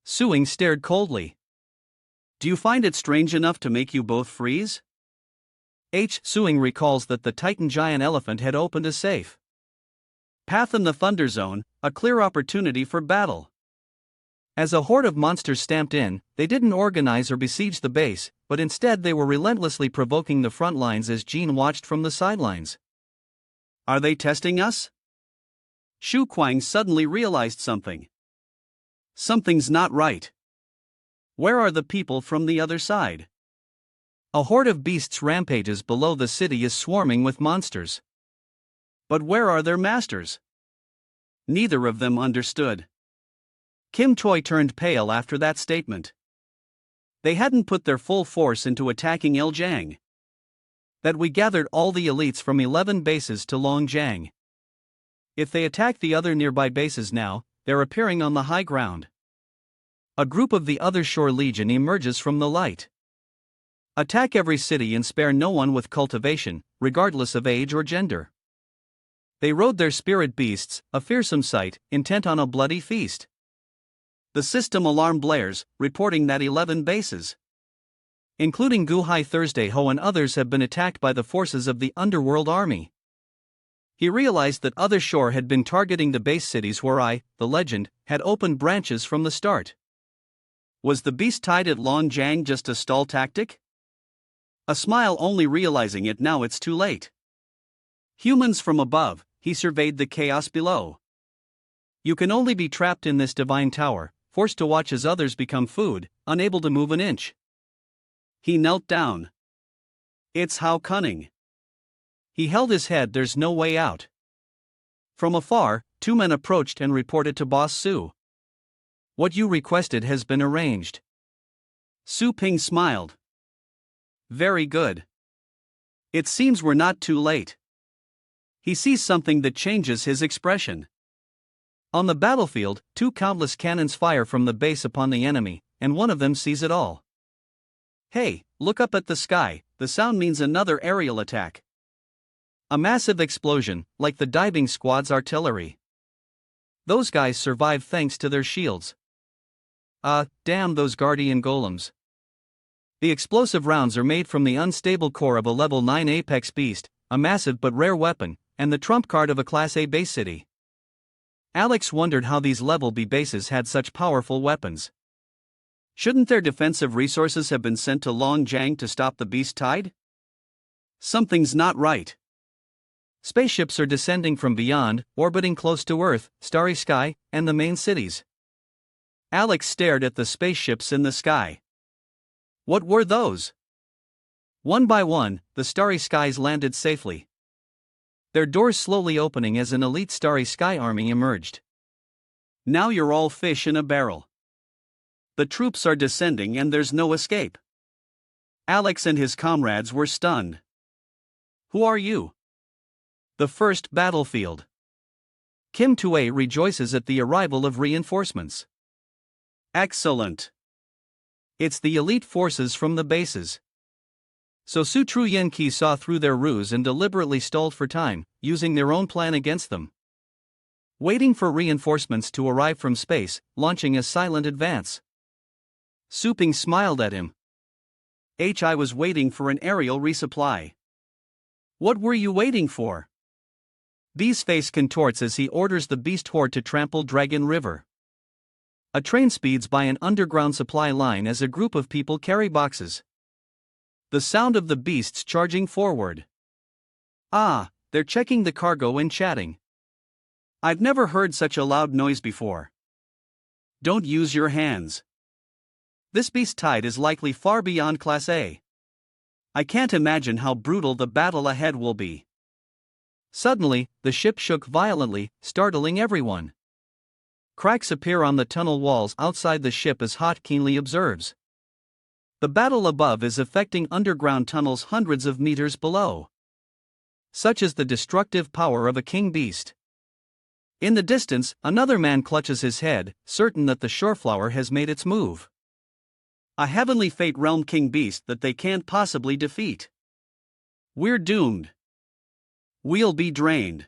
Speaker 1: Suing stared coldly. Do you find it strange enough to make you both freeze? Suing recalls that the Titan giant elephant had opened a safe path in the Thunder Zone, a clear opportunity for battle. As a horde of monsters stamped in, they didn't organize or besiege the base, but instead they were relentlessly provoking the front lines as Jean watched from the sidelines. Are they testing us? Shu Kuang suddenly realized something. Something's not right. Where are the people from the other side? A horde of beasts rampages below the city is swarming with monsters. But where are their masters? Neither of them understood. Kim Choi turned pale after that statement. They hadn't put their full force into attacking Iljiang. That we gathered all the elites from 11 bases to Longjiang. If they attack the other nearby bases now, they're appearing on the high ground. A group of the other Shore Legion emerges from the light. Attack every city and spare no one with cultivation, regardless of age or gender. They rode their spirit beasts, a fearsome sight, intent on a bloody feast. The system alarm blares, reporting that 11 bases including Guhai Thursday Ho and others, have been attacked by the forces of the Underworld Army. He realized that other shore had been targeting the base cities where the legend, had opened branches from the start. Was the beast tide at Longjiang just a stall tactic? A smile, only realizing it now it's too late. Humans from above, he surveyed the chaos below. You can only be trapped in this divine tower, forced to watch as others become food, unable to move an inch. He knelt down. It's how cunning. He held his head. There's no way out. From afar, two men approached and reported to Boss Su. What you requested has been arranged. Su Ping smiled. Very good. It seems we're not too late. He sees something that changes his expression. On the battlefield, two countless cannons fire from the base upon the enemy, and one of them sees it all. Hey, look up at the sky, the sound means another aerial attack. A massive explosion, like the diving squad's artillery. Those guys survived thanks to their shields. Damn those guardian golems. The explosive rounds are made from the unstable core of a level 9 apex beast, a massive but rare weapon, and the trump card of a Class A base city. Alex wondered how these level B bases had such powerful weapons. Shouldn't their defensive resources have been sent to Longjiang to stop the beast tide? Something's not right. Spaceships are descending from beyond, orbiting close to Earth, starry sky, and the main cities. Alex stared at the spaceships in the sky. What were those? One by one, the starry skies landed safely. Their doors slowly opening as an elite starry sky army emerged. Now you're all fish in a barrel. The troops are descending and there's no escape. Alex and his comrades were stunned. Who are you? The first battlefield. Kim Tue rejoices at the arrival of reinforcements. Excellent. It's the elite forces from the bases. So Su Tru Yen Ki saw through their ruse and deliberately stalled for time, using their own plan against them. Waiting for reinforcements to arrive from space, launching a silent advance. Su Ping smiled at him. I was waiting for an aerial resupply. What were you waiting for? B's face contorts as he orders the beast horde to trample Dragon River. A train speeds by an underground supply line as a group of people carry boxes. The sound of the beasts charging forward. They're checking the cargo and chatting. I've never heard such a loud noise before. Don't use your hands. This beast tide is likely far beyond Class A. I can't imagine how brutal the battle ahead will be. Suddenly, the ship shook violently, startling everyone. Cracks appear on the tunnel walls outside the ship as Hot keenly observes. The battle above is affecting underground tunnels hundreds of meters below. Such is the destructive power of a king beast. In the distance, another man clutches his head, certain that the shoreflower has made its move. A heavenly fate realm king beast that they can't possibly defeat. We're doomed. We'll be drained.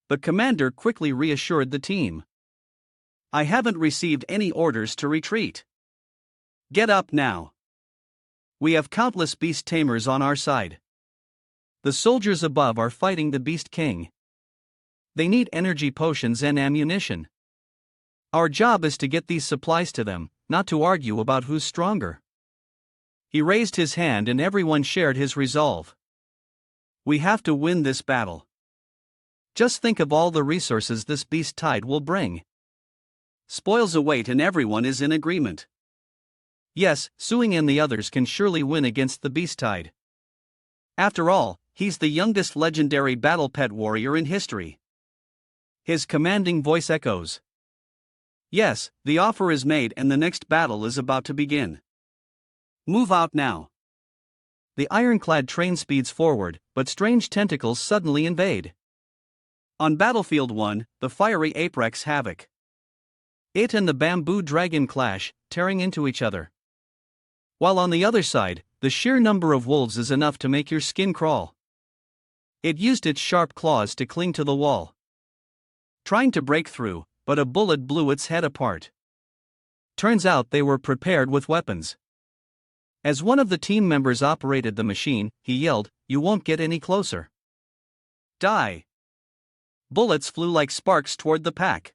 Speaker 1: The commander quickly reassured the team. I haven't received any orders to retreat. Get up now. We have countless beast tamers on our side. The soldiers above are fighting the beast king. They need energy potions and ammunition. Our job is to get these supplies to them, not to argue about who's stronger. He raised his hand and everyone shared his resolve. We have to win this battle. Just think of all the resources this beast tide will bring. Spoils await and everyone is in agreement. Yes, Suing and the others can surely win against the beast tide. After all, he's the youngest legendary battle pet warrior in history. His commanding voice echoes. Yes, the offer is made and the next battle is about to begin. Move out now. The ironclad train speeds forward, but strange tentacles suddenly invade. On Battlefield 1, the fiery ape wreaks havoc. It and the bamboo dragon clash, tearing into each other. While on the other side, the sheer number of wolves is enough to make your skin crawl. It used its sharp claws to cling to the wall, trying to break through, but a bullet blew its head apart. Turns out they were prepared with weapons. As one of the team members operated the machine, he yelled, "You won't get any closer.
Speaker 2: Die." Bullets flew like sparks toward the pack.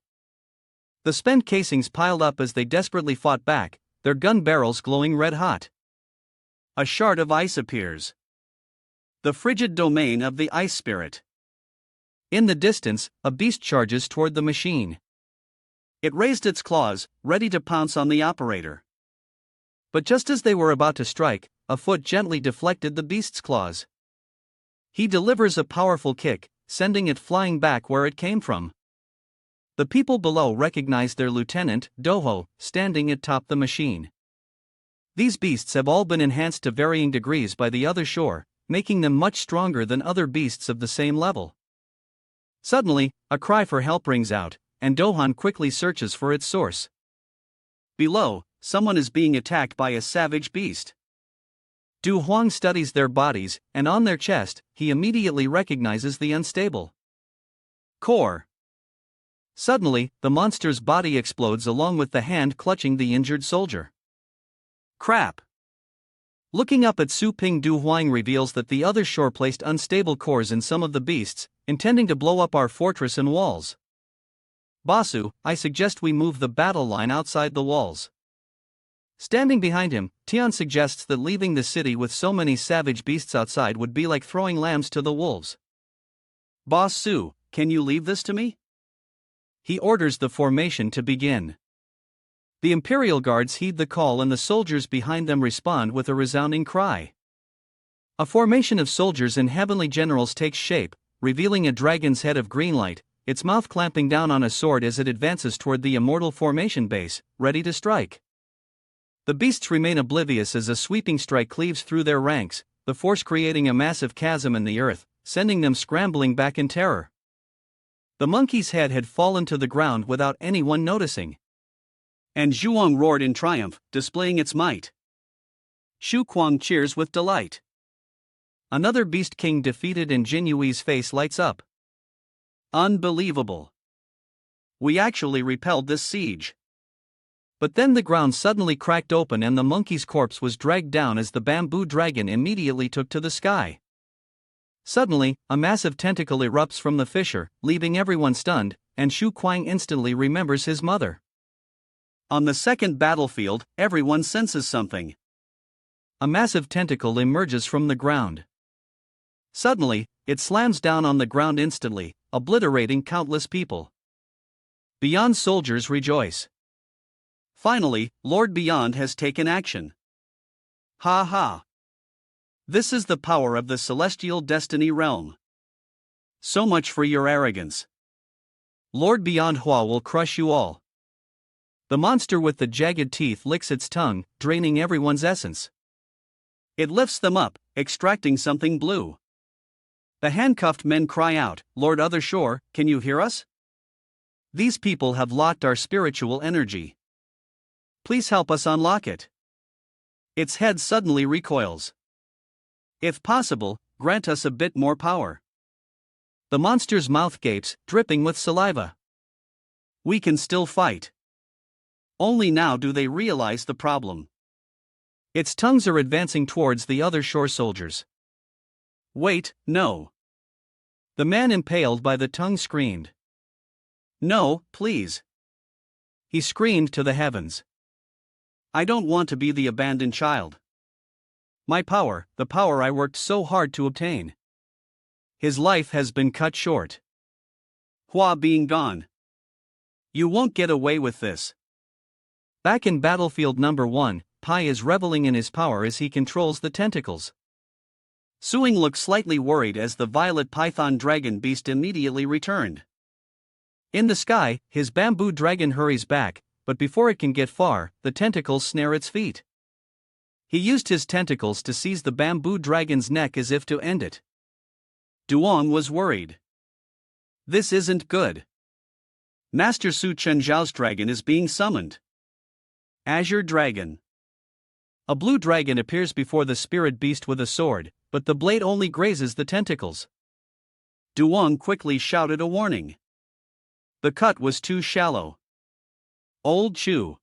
Speaker 1: The spent casings piled up as they desperately fought back, their gun barrels glowing red hot.
Speaker 2: A shard of ice appears. The frigid domain of the ice spirit.
Speaker 1: In the distance, a beast charges toward the machine.
Speaker 2: It raised its claws, ready to pounce on the operator.
Speaker 1: But just as they were about to strike, a foot gently deflected the beast's claws. He delivers a powerful kick, sending it flying back where it came from. The people below recognize their lieutenant, Doho, standing atop the machine. These beasts have all been enhanced to varying degrees by the other shore, making them much stronger than other beasts of the same level. Suddenly, a cry for help rings out, and Dohan quickly searches for its source.
Speaker 2: Below, someone is being attacked by a savage beast.
Speaker 1: Du Huang studies their bodies, and on their chest, he immediately recognizes the unstable
Speaker 2: core.
Speaker 1: Suddenly, the monster's body explodes along with the hand clutching the injured soldier.
Speaker 2: Crap.
Speaker 1: Looking up at Su Ping, Du Huang reveals that the other shore placed unstable cores in some of the beasts, intending to blow up our fortress and walls. Basu, I suggest we move the battle line outside the walls. Standing behind him, Tian suggests that leaving the city with so many savage beasts outside would be like throwing lambs to the wolves.
Speaker 2: Boss Su, can you leave this to me?
Speaker 1: He orders the formation to begin. The Imperial Guards heed the call and the soldiers behind them respond with a resounding cry. A formation of soldiers in heavenly generals takes shape, revealing a dragon's head of green light, its mouth clamping down on a sword as it advances toward the immortal formation base, ready to strike. The beasts remain oblivious as a sweeping strike cleaves through their ranks, the force creating a massive chasm in the earth, sending them scrambling back in terror. The monkey's head had fallen to the ground without anyone noticing.
Speaker 2: And Zhuang roared in triumph, displaying its might. Shu Kuang cheers with delight.
Speaker 1: Another beast king defeated and Jin Yui's face lights up.
Speaker 2: Unbelievable. We actually repelled this siege.
Speaker 1: But then the ground suddenly cracked open and the monkey's corpse was dragged down as the bamboo dragon immediately took to the sky. Suddenly, a massive tentacle erupts from the fissure, leaving everyone stunned, and Shu Kuang instantly remembers his mother.
Speaker 2: On the second battlefield, everyone senses something.
Speaker 1: A massive tentacle emerges from the ground. Suddenly, it slams down on the ground instantly, obliterating countless people. Beyond soldiers rejoice.
Speaker 2: Finally, Lord Beyond has taken action. Ha ha. This is the power of the celestial destiny realm. So much for your arrogance.
Speaker 1: Lord Beyond Hua will crush you all. The monster with the jagged teeth licks its tongue, draining everyone's essence.
Speaker 2: It lifts them up, extracting something blue. The handcuffed men cry out, "Lord Othershore, can you hear us? These people have locked our spiritual energy. Please help us unlock it." Its head suddenly recoils. If possible, grant us a bit more power.
Speaker 1: The monster's mouth gapes, dripping with saliva.
Speaker 2: We can still fight. Only now do they realize the problem.
Speaker 1: Its tongues are advancing towards the other shore soldiers.
Speaker 2: Wait, no.
Speaker 1: The man impaled by the tongue screamed.
Speaker 2: No, please.
Speaker 1: He screamed to the heavens.
Speaker 2: I don't want to be the abandoned child. My power, the power I worked so hard to obtain.
Speaker 1: His life has been cut short.
Speaker 2: Hua being gone. You won't get away with this.
Speaker 1: Back in battlefield number 1, Pai is reveling in his power as he controls the tentacles.
Speaker 2: Suing looked slightly worried as the violet python dragon beast immediately returned.
Speaker 1: In the sky, his bamboo dragon hurries back, but before it can get far, the tentacles snare its feet. He used his tentacles to seize the bamboo dragon's neck as if to end it.
Speaker 2: Duong was worried. This isn't good. Master Su Chenjiao's dragon is being summoned. Azure Dragon.
Speaker 1: A blue dragon appears before the spirit beast with a sword, but the blade only grazes the tentacles.
Speaker 2: Duong quickly shouted a warning. The cut was too shallow. Old Chu.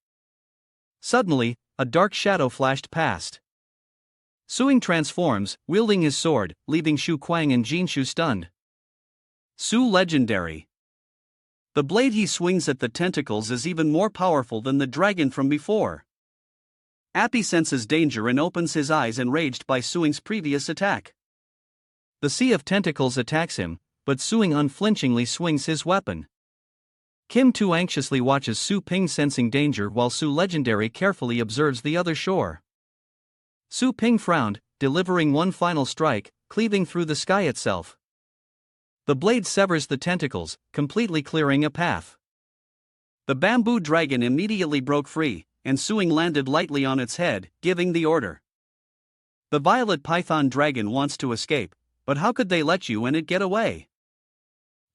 Speaker 1: Suddenly, a dark shadow flashed past. Suing transforms, wielding his sword, leaving Shu Kuang and Jinshu stunned.
Speaker 2: Su legendary. The blade he swings at the tentacles is even more powerful than the dragon from before. Appy senses danger and opens his eyes enraged by Suing's previous attack.
Speaker 1: The sea of tentacles attacks him, but Suing unflinchingly swings his weapon. Kim too anxiously watches Su Ping sensing danger while Su Legendary carefully observes the other shore. Su Ping frowned, delivering one final strike, cleaving through the sky itself. The blade severs the tentacles, completely clearing a path. The bamboo dragon immediately broke free, and Suing landed lightly on its head, giving the order. The violet python dragon wants to escape, but how could they let you and it get away?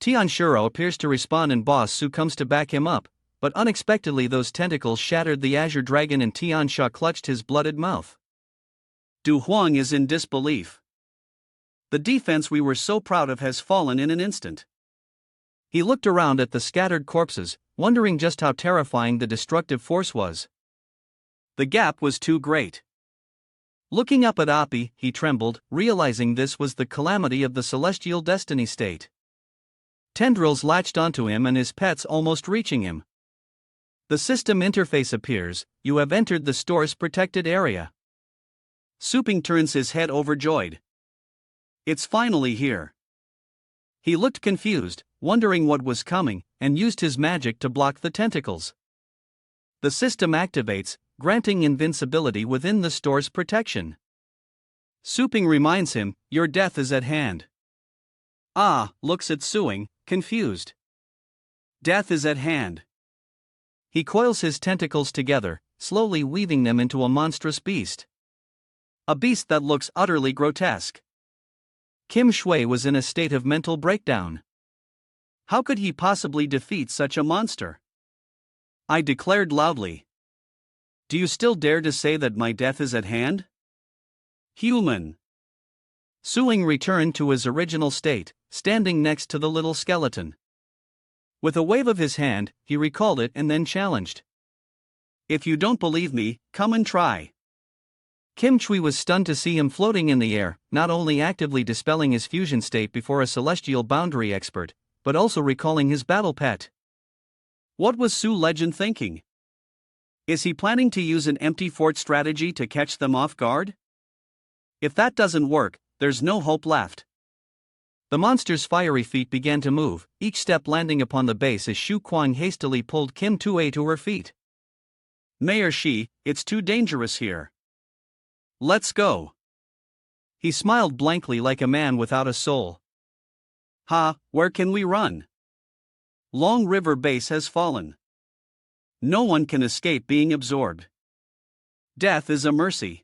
Speaker 1: Tianshiro appears to respond and Boss Su comes to back him up, but unexpectedly those tentacles shattered the azure dragon and Tiansha clutched his blooded mouth.
Speaker 2: Du Huang is in disbelief. The defense we were so proud of has fallen in an instant.
Speaker 1: He looked around at the scattered corpses, wondering just how terrifying the destructive force was.
Speaker 2: The gap was too great.
Speaker 1: Looking up at Appy, he trembled, realizing this was the calamity of the celestial destiny state. Tendrils latched onto him and his pets almost reaching him. The system interface appears, you have entered the store's protected area.
Speaker 2: Su Ping turns his head overjoyed. It's finally here. He looked confused, wondering what was coming, and used his magic to block the tentacles. The system activates, granting invincibility within the store's protection. Su Ping reminds him, your death is at hand. Looks at Suing, confused. Death is at hand.
Speaker 1: He coils his tentacles together, slowly weaving them into a monstrous beast.
Speaker 2: A beast that looks utterly grotesque.
Speaker 1: Kim Shui was in a state of mental breakdown.
Speaker 2: How could he possibly defeat such a monster? I declared loudly. Do you still dare to say that my death is at hand? Human.
Speaker 1: Suing returned to his original state, standing next to the little skeleton. With a wave of his hand, he recalled it and then challenged.
Speaker 2: If you don't believe me, come and try.
Speaker 1: Kim Chui was stunned to see him floating in the air, not only actively dispelling his fusion state before a celestial boundary expert, but also recalling his battle pet.
Speaker 2: What was Su Legend thinking? Is he planning to use an empty fort strategy to catch them off guard? If that doesn't work, there's no hope left.
Speaker 1: The monster's fiery feet began to move, each step landing upon the base as Shu Kuang hastily pulled Kim Tue to her feet.
Speaker 2: Mayor Shi, it's too dangerous here. Let's go.
Speaker 1: He smiled blankly like a man without a soul.
Speaker 2: Where can we run? Long River Base has fallen. No one can escape being absorbed. Death is a mercy.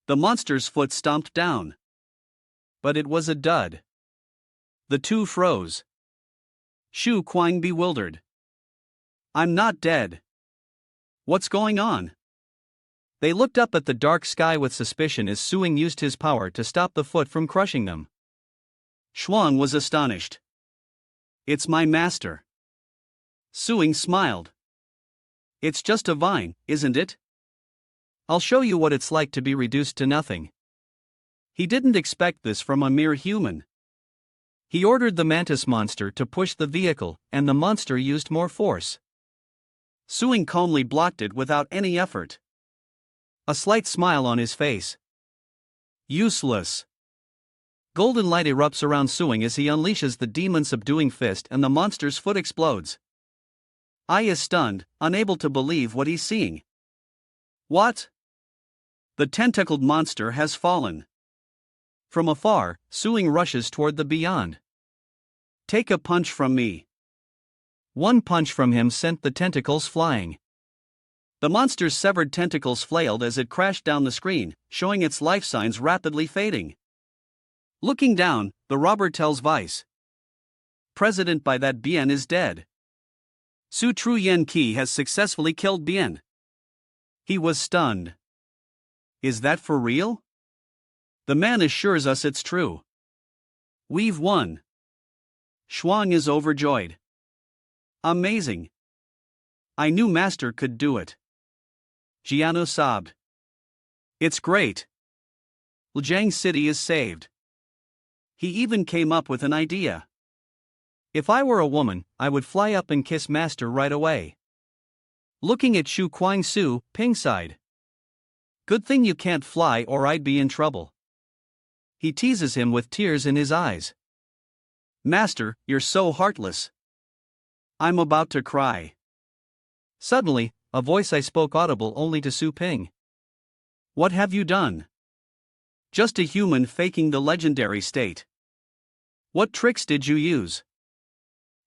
Speaker 2: The monster's foot stomped down. But it was a dud. The two froze. Shu Kuang bewildered. I'm not dead. What's going on?
Speaker 1: They looked up at the dark sky with suspicion as Suing used his power to stop the foot from crushing them.
Speaker 2: Xuan was astonished. It's my master. Suing smiled. It's just a vine, isn't it?
Speaker 1: I'll show you what it's like to be reduced to nothing.
Speaker 2: He didn't expect this from a mere human.
Speaker 1: He ordered the mantis monster to push the vehicle, and the monster used more force.
Speaker 2: Suing calmly blocked it without any effort.
Speaker 1: A slight smile on his face.
Speaker 2: Useless.
Speaker 1: Golden light erupts around Suing as he unleashes the demon-subduing fist and the monster's foot explodes.
Speaker 2: Ai is stunned, unable to believe what he's seeing. What? The tentacled monster has fallen.
Speaker 1: From afar, Suing rushes toward the beyond.
Speaker 2: Take a punch from me.
Speaker 1: One punch from him sent the tentacles flying.
Speaker 2: The monster's severed tentacles flailed as it crashed down the screen, showing its life signs rapidly fading. Looking down, the robber tells Vice. President by that Bien is dead. Su Tru Yen Qi has successfully killed Bien. He was stunned. Is that for real? The man assures us it's true. We've won. Shuang is overjoyed. Amazing. I knew Master could do it. Giano sobbed. It's great. Lijiang City is saved. He even came up with an idea.
Speaker 1: If I were a woman, I would fly up and kiss Master right away. Looking at Shu Kuang Su, Ping sighed. Good thing you can't fly or I'd be in trouble. He teases him with tears in his eyes.
Speaker 2: Master, you're so heartless. I'm about to cry.
Speaker 1: Suddenly, a voice I spoke audible only to Su Ping.
Speaker 2: What have you done? Just a human faking the legendary state. What tricks did you use?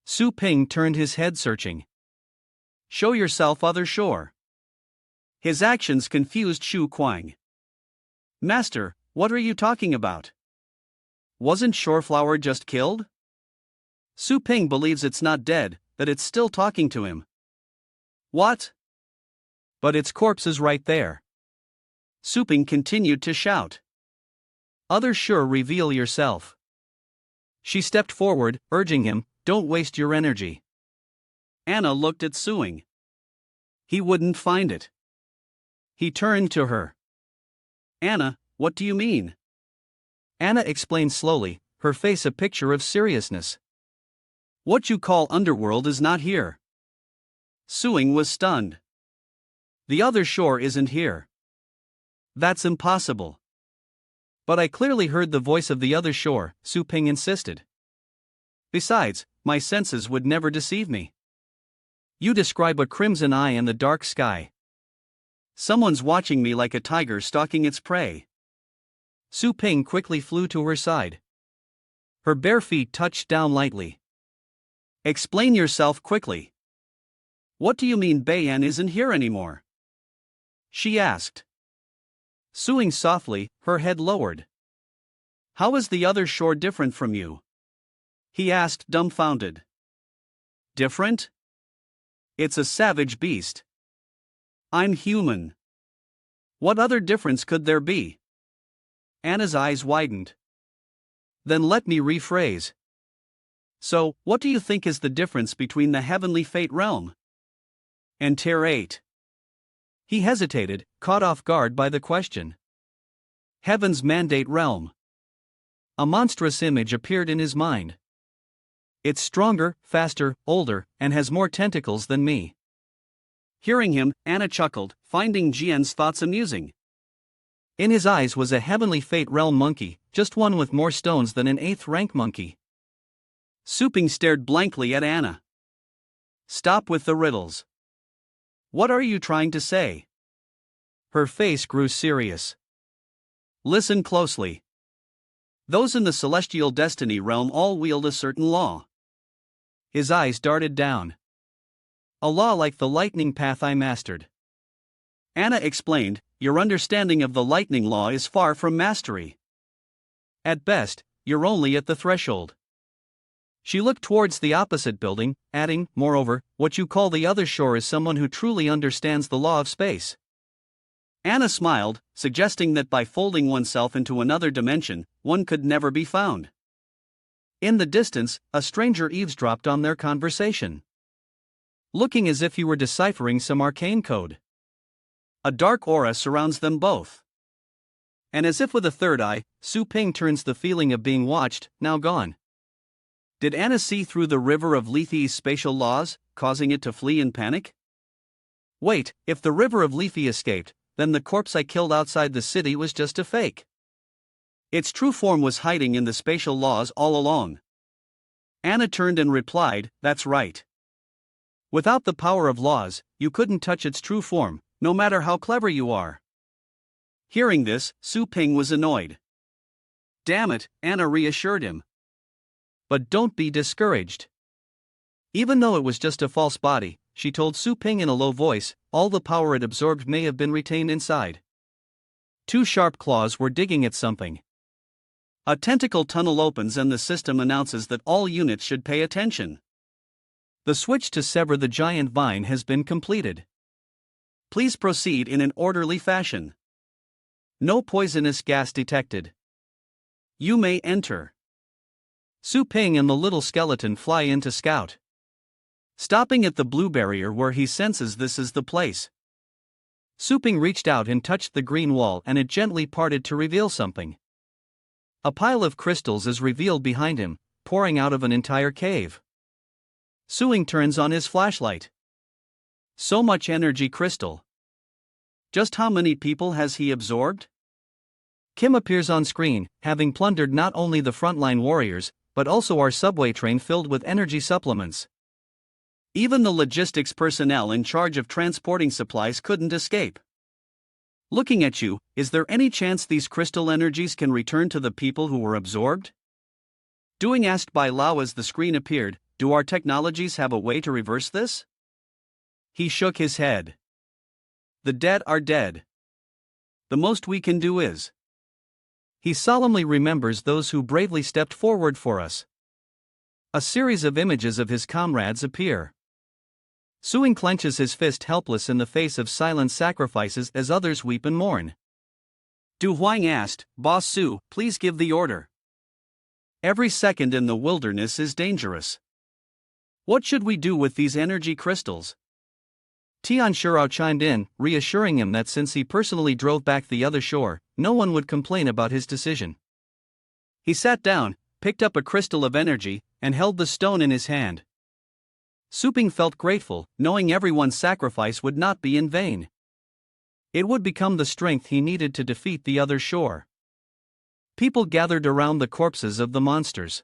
Speaker 1: Su Ping turned his head searching.
Speaker 2: Show yourself other shore. His actions confused Shu Kuang. Master, what are you talking about? Wasn't Shoreflower just killed? Su Ping believes it's not dead, that it's still talking to him. What?
Speaker 1: But its corpse is right there.
Speaker 2: Su Ping continued to shout.
Speaker 1: Other Shore, reveal yourself. She stepped forward, urging him, don't waste your energy.
Speaker 2: Anna looked at Suing. He wouldn't find it. He turned to her. Anna, what do you mean?
Speaker 1: Anna explained slowly, her face a picture of seriousness.
Speaker 2: What you call underworld is not here. Suing was stunned. The other shore isn't here. That's impossible.
Speaker 1: But I clearly heard the voice of the other shore, Su Ping insisted. Besides, my senses would never deceive me. You describe a crimson eye in the dark sky.
Speaker 2: Someone's watching me like a tiger stalking its prey.
Speaker 1: Su Ping quickly flew to her side. Her bare feet touched down lightly.
Speaker 2: Explain yourself quickly. What do you mean Beiyan isn't here anymore? She asked.
Speaker 1: Suing softly, her head lowered.
Speaker 2: How is the other shore different from you? He asked, dumbfounded. Different? It's a savage beast. I'm human. What other difference could there be? Anna's eyes widened.
Speaker 1: Then let me rephrase.
Speaker 2: So, what do you think is the difference between the heavenly fate realm and Tier 8?
Speaker 1: He hesitated, caught off guard by the question.
Speaker 2: Heaven's mandate realm.
Speaker 1: A monstrous image appeared in his mind. It's stronger, faster, older, and has more tentacles than me.
Speaker 2: Hearing him, Anna chuckled, finding Jian's thoughts amusing.
Speaker 1: In his eyes was a heavenly fate realm monkey, just one with more stones than an 8th rank monkey.
Speaker 2: Su Ping stared blankly at Anna. Stop with the riddles. What are you trying to say?
Speaker 1: Her face grew serious.
Speaker 2: Listen closely. Those in the celestial destiny realm all wield a certain law.
Speaker 1: His eyes darted down. A law like the lightning path I mastered.
Speaker 2: Anna explained, your understanding of the lightning law is far from mastery.
Speaker 1: At best, you're only at the threshold. She looked towards the opposite building, adding, moreover, what you call the other shore is someone who truly understands the law of space.
Speaker 2: Anna smiled, suggesting that by folding oneself into another dimension, one could never be found.
Speaker 1: In the distance, a stranger eavesdropped on their conversation. Looking as if he were deciphering some arcane code.
Speaker 2: A dark aura surrounds them both.
Speaker 1: And as if with a third eye, Su Ping turns the feeling of being watched, now gone.
Speaker 2: Did Anna see through the river of Lethe's spatial laws, causing it to flee in panic?
Speaker 1: Wait, if the river of Lethe escaped, then the corpse I killed outside the city was just a fake.
Speaker 2: Its true form was hiding in the spatial laws all along. Anna turned and replied, that's right. Without the power of laws, you couldn't touch its true form, no matter how clever you are. Hearing this, Su Ping was annoyed. Damn it, Anna reassured him.
Speaker 1: But don't be discouraged. Even though it was just a false body, she told Su Ping in a low voice, all the power it absorbed may have been retained inside. 2 sharp claws were digging at something.
Speaker 2: A tentacle tunnel opens and the system announces that all units should pay attention.
Speaker 1: The switch to sever the giant vine has been completed.
Speaker 2: Please proceed in an orderly fashion. No poisonous gas detected. You may enter.
Speaker 1: Su Ping and the little skeleton fly in to scout.
Speaker 2: Stopping at the blue barrier where he senses this is the place.
Speaker 1: Suping reached out and touched the green wall, and it gently parted to reveal something. A pile of crystals is revealed behind him, pouring out of an entire cave. Suing turns on his flashlight. So much energy crystal. Just how many people has he absorbed? Kim appears on screen, having plundered not only the frontline warriors, but also our subway train filled with energy supplements. Even the logistics personnel in charge of transporting supplies couldn't escape. Looking at you, is there any chance these crystal energies can return to the people who were absorbed? Doing asked by Lao as the screen appeared, do our technologies have a way to reverse this? He shook his head. The dead are dead. The most we can do is. He solemnly remembers those who bravely stepped forward for us. A series of images of his comrades appear. Suing clenches his fist helpless in the face of silent sacrifices as others weep and mourn. Du Huang asked, Boss Su, please give the order. Every second in the wilderness is dangerous. What should we do with these energy crystals? Tian Shurao chimed in, reassuring him that since he personally drove back the other shore, no one would complain about his decision. He sat down, picked up a crystal of energy, and held the stone in his hand. Suping felt grateful, knowing everyone's sacrifice would not be in vain. It would become the strength he needed to defeat the other shore. People gathered around the corpses of the monsters.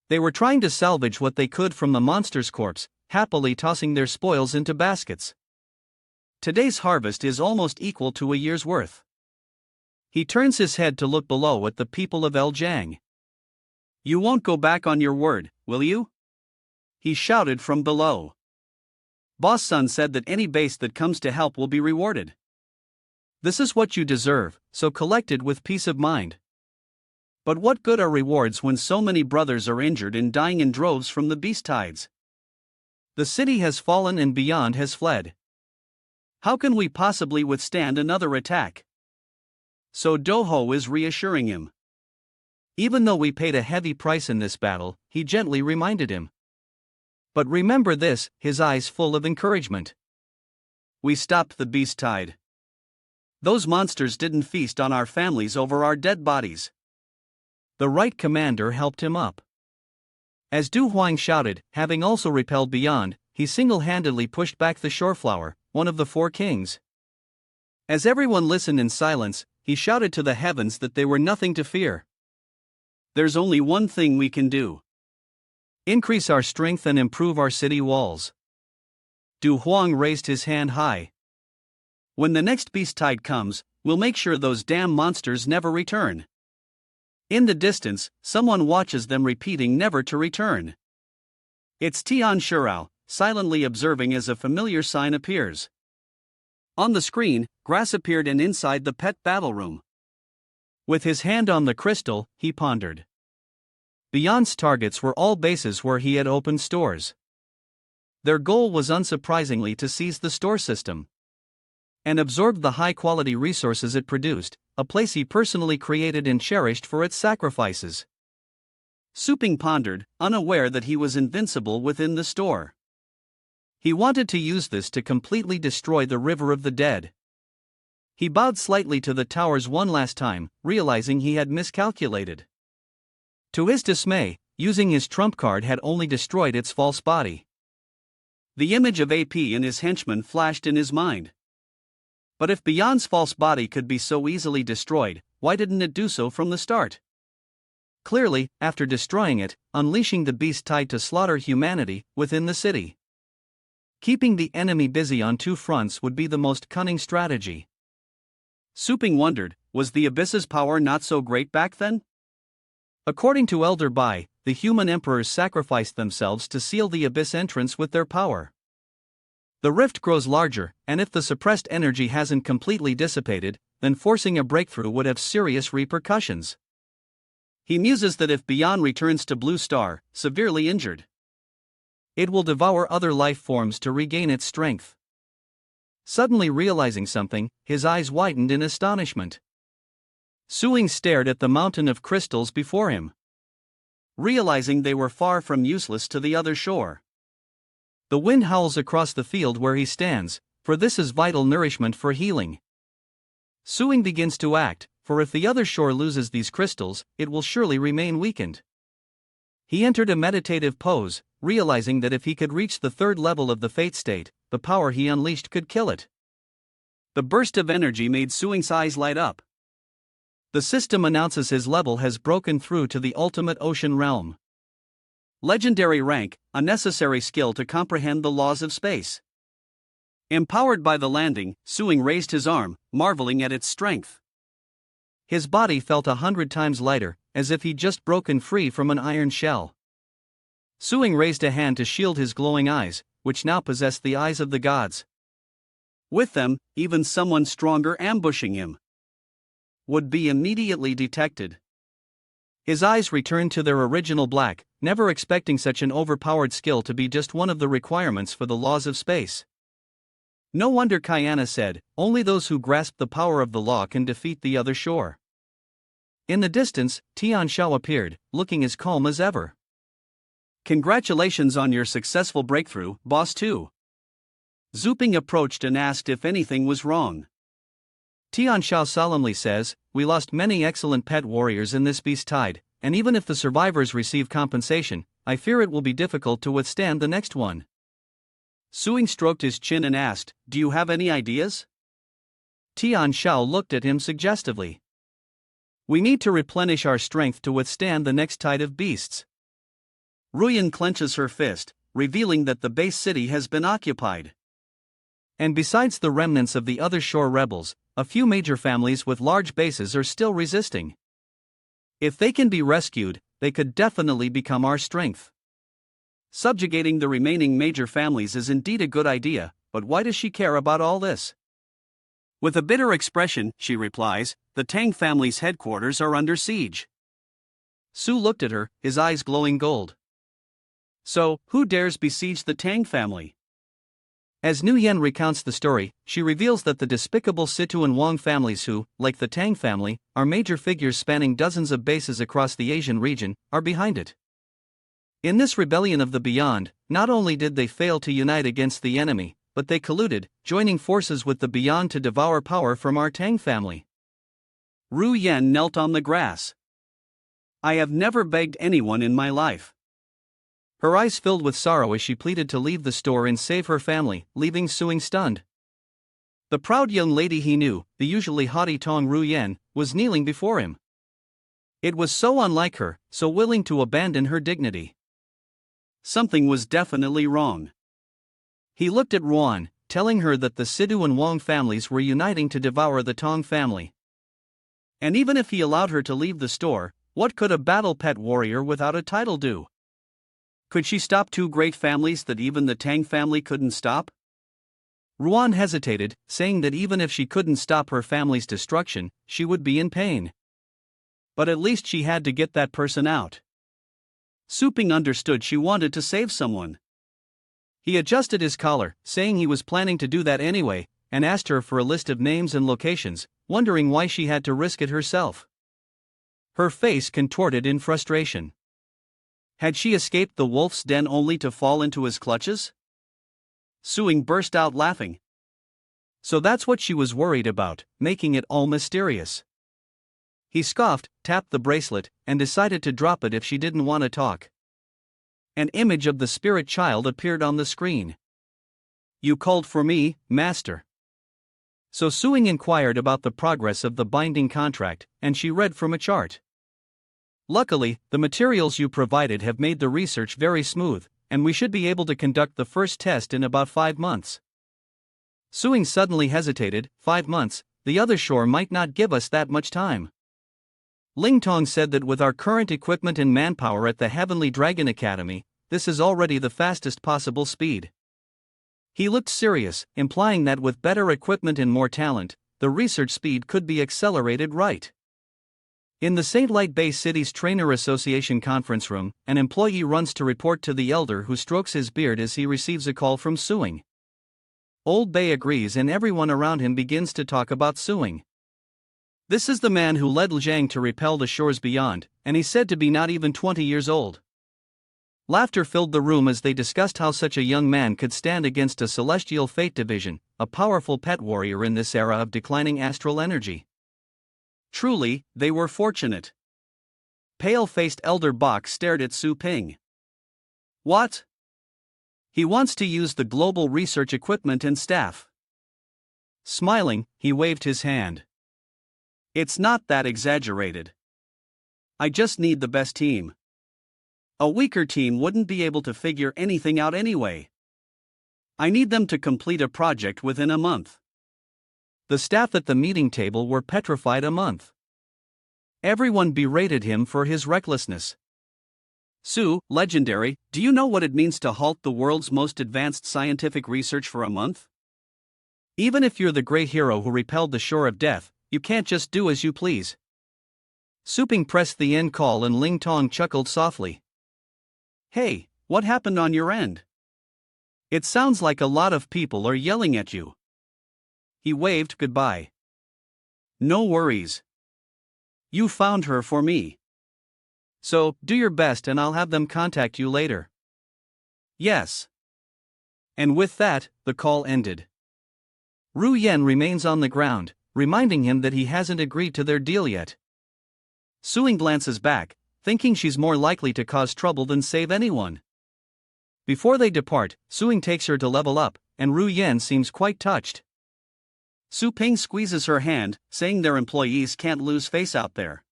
Speaker 1: They were trying to salvage what they could from the monster's corpse, happily tossing their spoils into baskets. Today's harvest is almost equal to a year's worth. He turns his head to look below at the people of El Jiang. You won't go back on your word, will you? He shouted from below. Boss Sun said that any base that comes to help will be rewarded. This is what you deserve, so collect it with peace of mind. But what good are rewards when so many brothers are injured and dying in droves from the beast tides? The city has fallen and beyond has fled. How can we possibly withstand another attack? So Doho is reassuring him. Even though we paid a heavy price in this battle, he gently reminded him. But remember this, his eyes full of encouragement. We stopped the beast tide. Those monsters didn't feast on our families over our dead bodies. The right commander helped him up. As Du Huang shouted, having also repelled beyond, he single-handedly pushed back the shoreflower, one of the four kings. As everyone listened in silence, he shouted to the heavens that they were nothing to fear. There's only one thing we can do. Increase our strength and improve our city walls. Du Huang raised his hand high. When the next beast tide comes, we'll make sure those damn monsters never return. In the distance, someone watches them repeating never to return. It's Tian Shurao, silently observing as a familiar sign appears. On the screen, Grass appeared and inside the pet battle room. With his hand on the crystal, he pondered. Beyond's targets were all bases where he had opened stores. Their goal was unsurprisingly to seize the store system and absorb the high-quality resources it produced, a place he personally created and cherished for its sacrifices. Suping pondered, unaware that he was invincible within the store. He wanted to use this to completely destroy the River of the Dead. He bowed slightly to the towers one last time, realizing he had miscalculated. To his dismay, using his trump card had only destroyed its false body. The image of AP and his henchman flashed in his mind. But if Beyond's false body could be so easily destroyed, why didn't it do so from the start? Clearly, after destroying it, unleashing the beast tide to slaughter humanity within the city. Keeping the enemy busy on two fronts would be the most cunning strategy. Suping wondered, was the Abyss's power not so great back then? According to Elder Bai, the human emperors sacrificed themselves to seal the Abyss entrance with their power. The rift grows larger, and if the suppressed energy hasn't completely dissipated, then forcing a breakthrough would have serious repercussions. He muses that if Beyond returns to Blue Star, severely injured, it will devour other life forms to regain its strength. Suddenly realizing something, his eyes widened in astonishment. Suing stared at the mountain of crystals before him, realizing they were far from useless to the other shore. The wind howls across the field where he stands, for this is vital nourishment for healing. Suing begins to act, for if the other shore loses these crystals, it will surely remain weakened. He entered a meditative pose, realizing that if he could reach the third level of the fate state, the power he unleashed could kill it.
Speaker 2: The burst of energy made Suing's eyes light up.
Speaker 1: The system announces his level has broken through to the ultimate ocean realm.
Speaker 2: Legendary rank, a necessary skill to comprehend the laws of space. Empowered by the landing, Suing raised his arm, marveling at its strength.
Speaker 1: His body felt 100 times lighter, as if he'd just broken free from an iron shell. Suing raised a hand to shield his glowing eyes, which now possessed the eyes of the gods.
Speaker 2: With them, even someone stronger ambushing him would be immediately detected.
Speaker 1: His eyes returned to their original black, never expecting such an overpowered skill to be just one of the requirements for the laws of space. No wonder Kayana said, only those who grasp the power of the law can defeat the other shore. In the distance, Tian Shao appeared, looking as calm as ever.
Speaker 2: Congratulations on your successful breakthrough, Boss 2. Zuping approached and asked if anything was wrong.
Speaker 1: Tian Shao solemnly says, we lost many excellent pet warriors in this beast tide, and even if the survivors receive compensation, I fear it will be difficult to withstand the next one.
Speaker 2: Suing stroked his chin and asked, do you have any ideas?
Speaker 1: Tian Shao looked at him suggestively. We need to replenish our strength to withstand the next tide of beasts.
Speaker 2: Ruyan clenches her fist, revealing that the base city has been occupied.
Speaker 1: And besides the remnants of the other shore rebels, a few major families with large bases are still resisting. If they can be rescued, they could definitely become our strength.
Speaker 2: Subjugating the remaining major families is indeed a good idea, but why does she care about all this? With a bitter expression, she replies, the Tang family's headquarters are under siege.
Speaker 1: Su looked at her, his eyes glowing gold.
Speaker 2: So, who dares besiege the Tang family?
Speaker 1: As Nu Yen recounts the story, she reveals that the despicable Situ and Wang families who, like the Tang family, are major figures spanning dozens of bases across the Asian region, are behind it. In this rebellion of the Beyond, not only did they fail to unite against the enemy, but they colluded, joining forces with the Beyond to devour power from our Tang family.
Speaker 2: Ru Yen knelt on the grass. I have never begged anyone in my life.
Speaker 1: Her eyes filled with sorrow as she pleaded to leave the store and save her family, leaving Suing stunned. The proud young lady he knew, the usually haughty Tong Ru Yen, was kneeling before him. It was so unlike her, so willing to abandon her dignity.
Speaker 2: Something was definitely wrong.
Speaker 1: He looked at Ruan, telling her that the Sidu and Wang families were uniting to devour the Tong family. And even if he allowed her to leave the store, what could a battle pet warrior without a title do?
Speaker 2: Could she stop two great families that even the Tang family couldn't stop?
Speaker 1: Ruan hesitated, saying that even if she couldn't stop her family's destruction, she would be in pain.
Speaker 2: But at least she had to get that person out. Suping understood she wanted to save someone.
Speaker 1: He adjusted his collar, saying he was planning to do that anyway, and asked her for a list of names and locations, wondering why she had to risk it herself. Her face contorted in frustration. Had she escaped the wolf's den only to fall into his clutches?
Speaker 2: Suing burst out laughing.
Speaker 1: So that's what she was worried about, making it all mysterious. He scoffed, tapped the bracelet, and decided to drop it if she didn't want to talk. An image of the spirit child appeared on the screen. You called for me, master. So Suing inquired about the progress of the binding contract, and she read from a chart. Luckily, the materials you provided have made the research very smooth, and we should be able to conduct the first test in about 5 months. Suing suddenly hesitated. 5 months, the other shore might not give us that much time. Ling Tong said that with our current equipment and manpower at the Heavenly Dragon Academy, this is already the fastest possible speed. He looked serious, implying that with better equipment and more talent, the research speed could be accelerated right. In the St. Light Bay City's Trainer Association conference room, an employee runs to report to the elder who strokes his beard as he receives a call from Suing. Old Bay agrees and everyone around him begins to talk about Suing. This is the man who led Zhang to repel the shores beyond, and he's said to be not even 20 years old. Laughter filled the room as they discussed how such a young man could stand against a celestial fate division, a powerful pet warrior in this era of declining astral energy.
Speaker 2: Truly, they were fortunate. Pale-faced Elder Bach stared at Su Ping. What? He wants to use the global research equipment and staff.
Speaker 1: Smiling, he waved his hand.
Speaker 2: It's not that exaggerated. I just need the best team. A weaker team wouldn't be able to figure anything out anyway. I need them to complete a project within a month.
Speaker 1: The staff at the meeting table were petrified. A month. Everyone berated him for his recklessness.
Speaker 2: Su, legendary, do you know what it means to halt the world's most advanced scientific research for a month?
Speaker 1: Even if you're the great hero who repelled the shore of death, you can't just do as you please. Su Ping pressed the end call and Ling Tong chuckled softly.
Speaker 2: Hey, what happened on your end? It sounds like a lot of people are yelling at you. He waved goodbye. No worries. You found her for me.
Speaker 1: So, do your best and I'll have them contact you later.
Speaker 2: Yes.
Speaker 1: And with that, the call ended. Ru Yen remains on the ground, reminding him that he hasn't agreed to their deal yet. Suing glances back, thinking she's more likely to cause trouble than save anyone. Before they depart, Suing takes her to level up, and Ru Yen seems quite touched.
Speaker 2: Su Ping squeezes her hand, saying their employees can't lose face out there.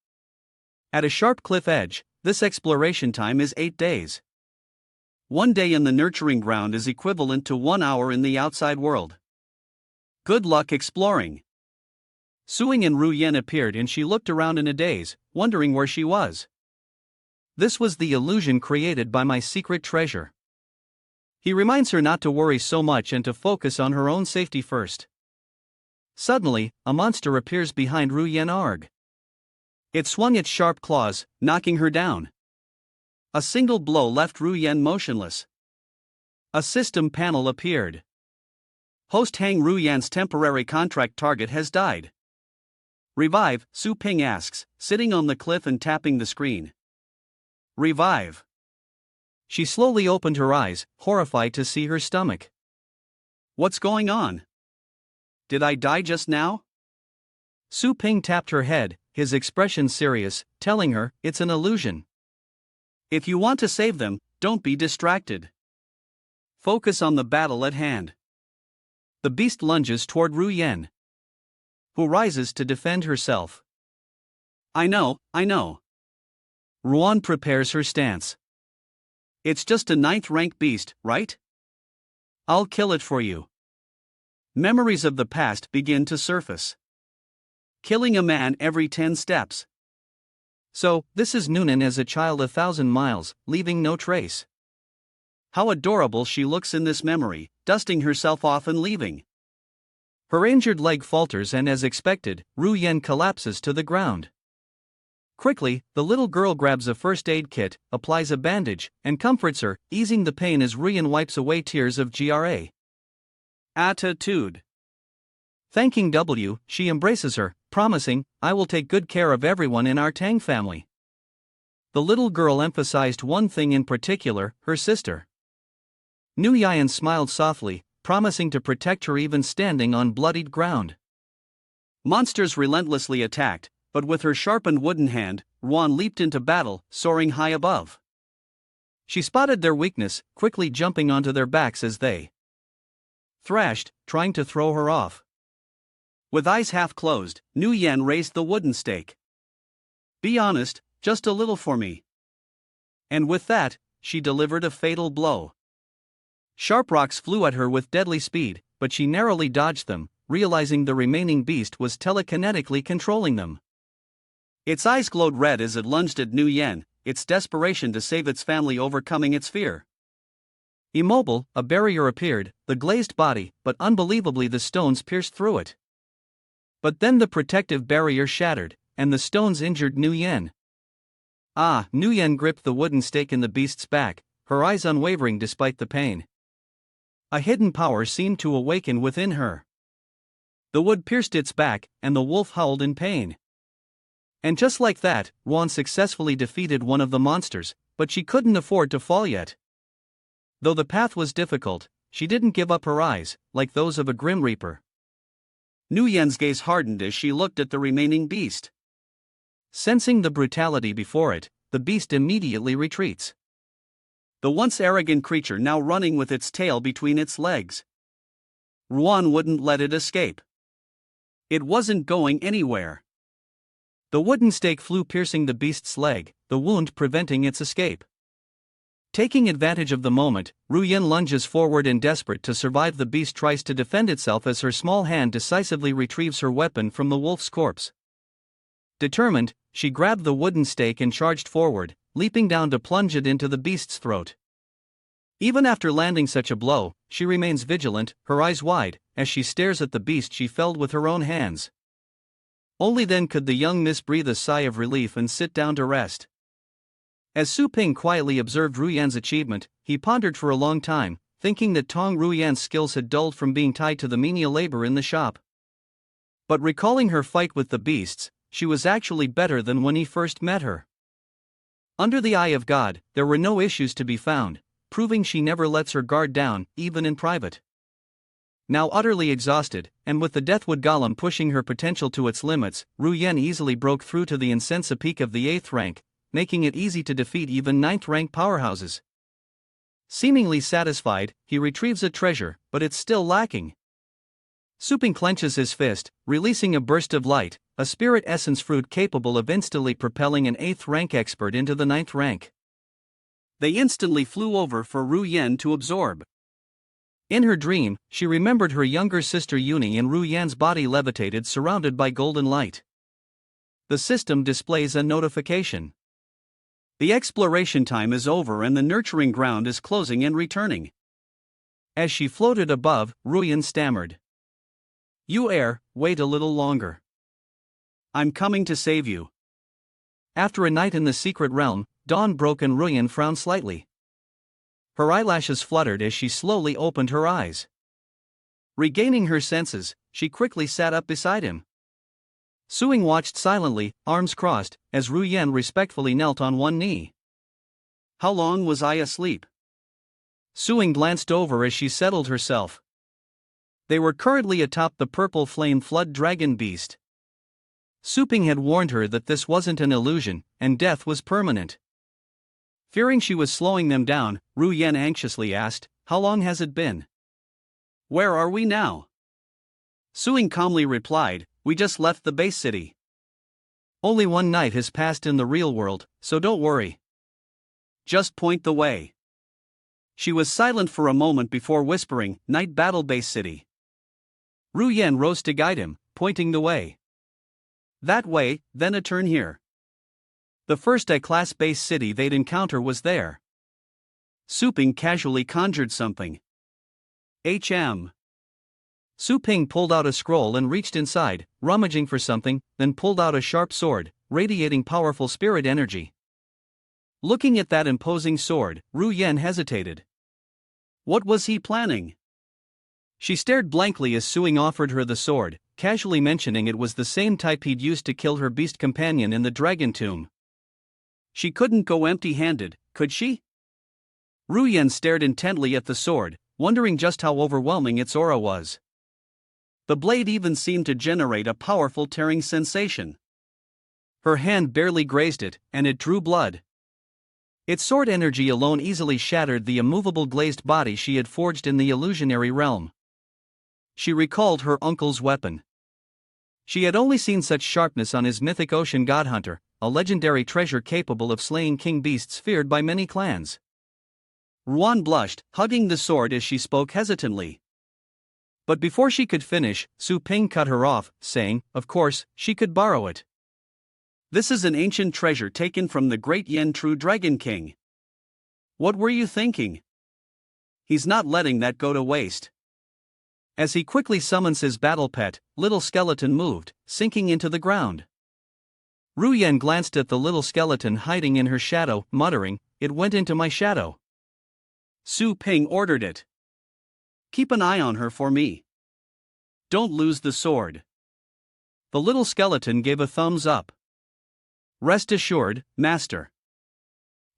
Speaker 1: At a sharp cliff edge, this exploration time is 8 days.
Speaker 2: 1 day in the nurturing ground is equivalent to 1 hour in the outside world. Good luck exploring.
Speaker 1: Suing and Ru Yen appeared and she looked around in a daze, wondering where she was. This was the illusion created by my secret treasure. He reminds her not to worry so much and to focus on her own safety first. Suddenly, a monster appears behind Ru Yen Arg. It swung its sharp claws, knocking her down. A single blow left Ru Yen motionless. A system panel appeared. Host Hang Ru Yan's temporary contract target has died. Revive, Su Ping asks, sitting on the cliff and tapping the screen. Revive. She slowly opened her eyes, horrified to see her stomach.
Speaker 2: What's going on? Did I die just now?
Speaker 1: Su Ping tapped her head, his expression serious, telling her, it's an illusion.
Speaker 2: If you want to save them, don't be distracted. Focus on the battle at hand.
Speaker 1: The beast lunges toward Ru Yen, who rises to defend herself.
Speaker 2: I know.
Speaker 1: Ruan prepares her stance.
Speaker 2: It's just a 9th rank beast, right? I'll kill it for you. Memories of the past begin to surface. Killing a man every 10 steps.
Speaker 1: So, this is Noonan as a child 1,000 miles, leaving no trace.
Speaker 2: How adorable she looks in this memory, dusting herself off and leaving.
Speaker 1: Her injured leg falters and as expected, Ru Yen collapses to the ground. Quickly, the little girl grabs a first aid kit, applies a bandage, and comforts her, easing the pain as Ru Yen wipes away tears of GRA.
Speaker 2: Attitude.
Speaker 1: Thanking W, she embraces her, promising, I will take good care of everyone in our Tang family. The little girl emphasized one thing in particular, her sister. Nu Yan smiled softly, promising to protect her even standing on bloodied ground.
Speaker 2: Monsters relentlessly attacked, but with her sharpened wooden hand, Ruan leaped into battle, soaring high above.
Speaker 1: She spotted their weakness, quickly jumping onto their backs as they thrashed, trying to throw her off.
Speaker 2: With eyes half closed, Nu Yan raised the wooden stake. Be honest, just a little for me. And with that, she delivered a fatal blow. Sharp rocks flew at her with deadly speed, but she narrowly dodged them, realizing the remaining beast was telekinetically controlling them. Its eyes glowed red as it lunged at Nu Yan, its desperation to save its family overcoming its fear. Immobile, a barrier appeared, the glazed body, but unbelievably the stones pierced through it. But then the protective barrier shattered, and the stones injured Nu Yan. Nu Yan gripped the wooden stake in the beast's back, her eyes unwavering despite the pain. A hidden power seemed to awaken within her. The wood pierced its back, and the wolf howled in pain. And just like that, Ruan successfully defeated one of the monsters,
Speaker 1: but she couldn't afford to fall yet. Though the path was difficult, she didn't give up her eyes, like those of a grim reaper.
Speaker 2: Nguyen's gaze hardened as she looked at the remaining beast.
Speaker 1: Sensing the brutality before it, the beast immediately retreats.
Speaker 2: The once arrogant creature now running with its tail between its legs. Ruan wouldn't let it escape. It wasn't going anywhere.
Speaker 1: The wooden stake flew piercing the beast's leg, the wound preventing its escape. Taking advantage of the moment, Ruyen lunges forward and desperate to survive the beast tries to defend itself as her small hand decisively retrieves her weapon from the wolf's corpse. Determined, she grabbed the wooden stake and charged forward, leaping down to plunge it into the beast's throat. Even after landing such a blow, she remains vigilant, her eyes wide, as she stares at the beast she felled with her own hands. Only then could the young miss breathe a sigh of relief and sit down to rest. As Su Ping quietly observed Ruyan's achievement, he pondered for a long time, thinking that Tong Ruyan's skills had dulled from being tied to the menial labor in the shop. But recalling her fight with the beasts, she was actually better than when he first met her. Under the eye of God, there were no issues to be found, proving she never lets her guard down, even in private. Now utterly exhausted, and with the Deathwood Golem pushing her potential to its limits, Ruyen easily broke through to the Incensa peak of the 8th rank, making it easy to defeat even 9th rank powerhouses. Seemingly satisfied, he retrieves a treasure, but it's still lacking. Su Ping clenches his fist, releasing a burst of light, a spirit essence fruit capable of instantly propelling an 8th rank expert into the 9th rank.
Speaker 2: They instantly flew over for Ruyen to absorb.
Speaker 1: In her dream, she remembered her younger sister Yuni and Ruyan's body levitated surrounded by golden light. The system displays a notification. The exploration time is over and the nurturing ground is closing and returning. As she floated above, Ruyen stammered. "You wait a little longer.
Speaker 2: I'm coming to save you."
Speaker 1: After a night in the secret realm, dawn broke and Ruyen frowned slightly. Her eyelashes fluttered as she slowly opened her eyes. Regaining her senses, she quickly sat up beside him. Suing watched silently, arms crossed, as Ruyen respectfully knelt on one knee.
Speaker 2: "How long was I asleep?"
Speaker 1: Suing glanced over as she settled herself. They were currently atop the purple flame flood dragon beast. Su Ping had warned her that this wasn't an illusion, and death was permanent. Fearing she was slowing them down, Ruyen anxiously asked, "How long has it been?"
Speaker 2: "Where are we now?" Suing calmly replied, "We just left the base city."
Speaker 1: "Only one night has passed in the real world, so don't worry.
Speaker 2: Just point the way." She was silent for a moment before whispering, "Night Battle Base City."
Speaker 1: Ruyen rose to guide him, pointing the way.
Speaker 2: "That way, then a turn here."
Speaker 1: The first A-class base city they'd encounter was there.
Speaker 2: Su Ping casually conjured something. "HM."
Speaker 1: Su Ping pulled out a scroll and reached inside, rummaging for something, then pulled out a sharp sword, radiating powerful spirit energy. Looking at that imposing sword, Ruyen hesitated.
Speaker 2: What was he planning?
Speaker 1: She stared blankly as Suing offered her the sword, casually mentioning it was the same type he'd used to kill her beast companion in the dragon tomb.
Speaker 2: She couldn't go empty-handed, could she?
Speaker 1: Ruyen stared intently at the sword, wondering just how overwhelming its aura was.
Speaker 2: The blade even seemed to generate a powerful tearing sensation.
Speaker 1: Her hand barely grazed it, and it drew blood. Its sword energy alone easily shattered the immovable glazed body she had forged in the illusionary realm. She recalled her uncle's weapon. She had only seen such sharpness on his mythic ocean godhunter, a legendary treasure capable of slaying king beasts feared by many clans.
Speaker 2: Ruan blushed, hugging the sword as she spoke hesitantly.
Speaker 1: But before she could finish, Su Ping cut her off, saying, of course, she could borrow it.
Speaker 2: This is an ancient treasure taken from the great Yen True Dragon King. What were you thinking? He's not letting that go to waste.
Speaker 1: As he quickly summons his battle pet, Little Skeleton moved, sinking into the ground. Ruyen glanced at the little skeleton hiding in her shadow, muttering, "It went into my shadow."
Speaker 2: Su Ping ordered it. "Keep an eye on her for me. Don't lose the sword."
Speaker 1: The little skeleton gave a thumbs up.
Speaker 2: "Rest assured, Master."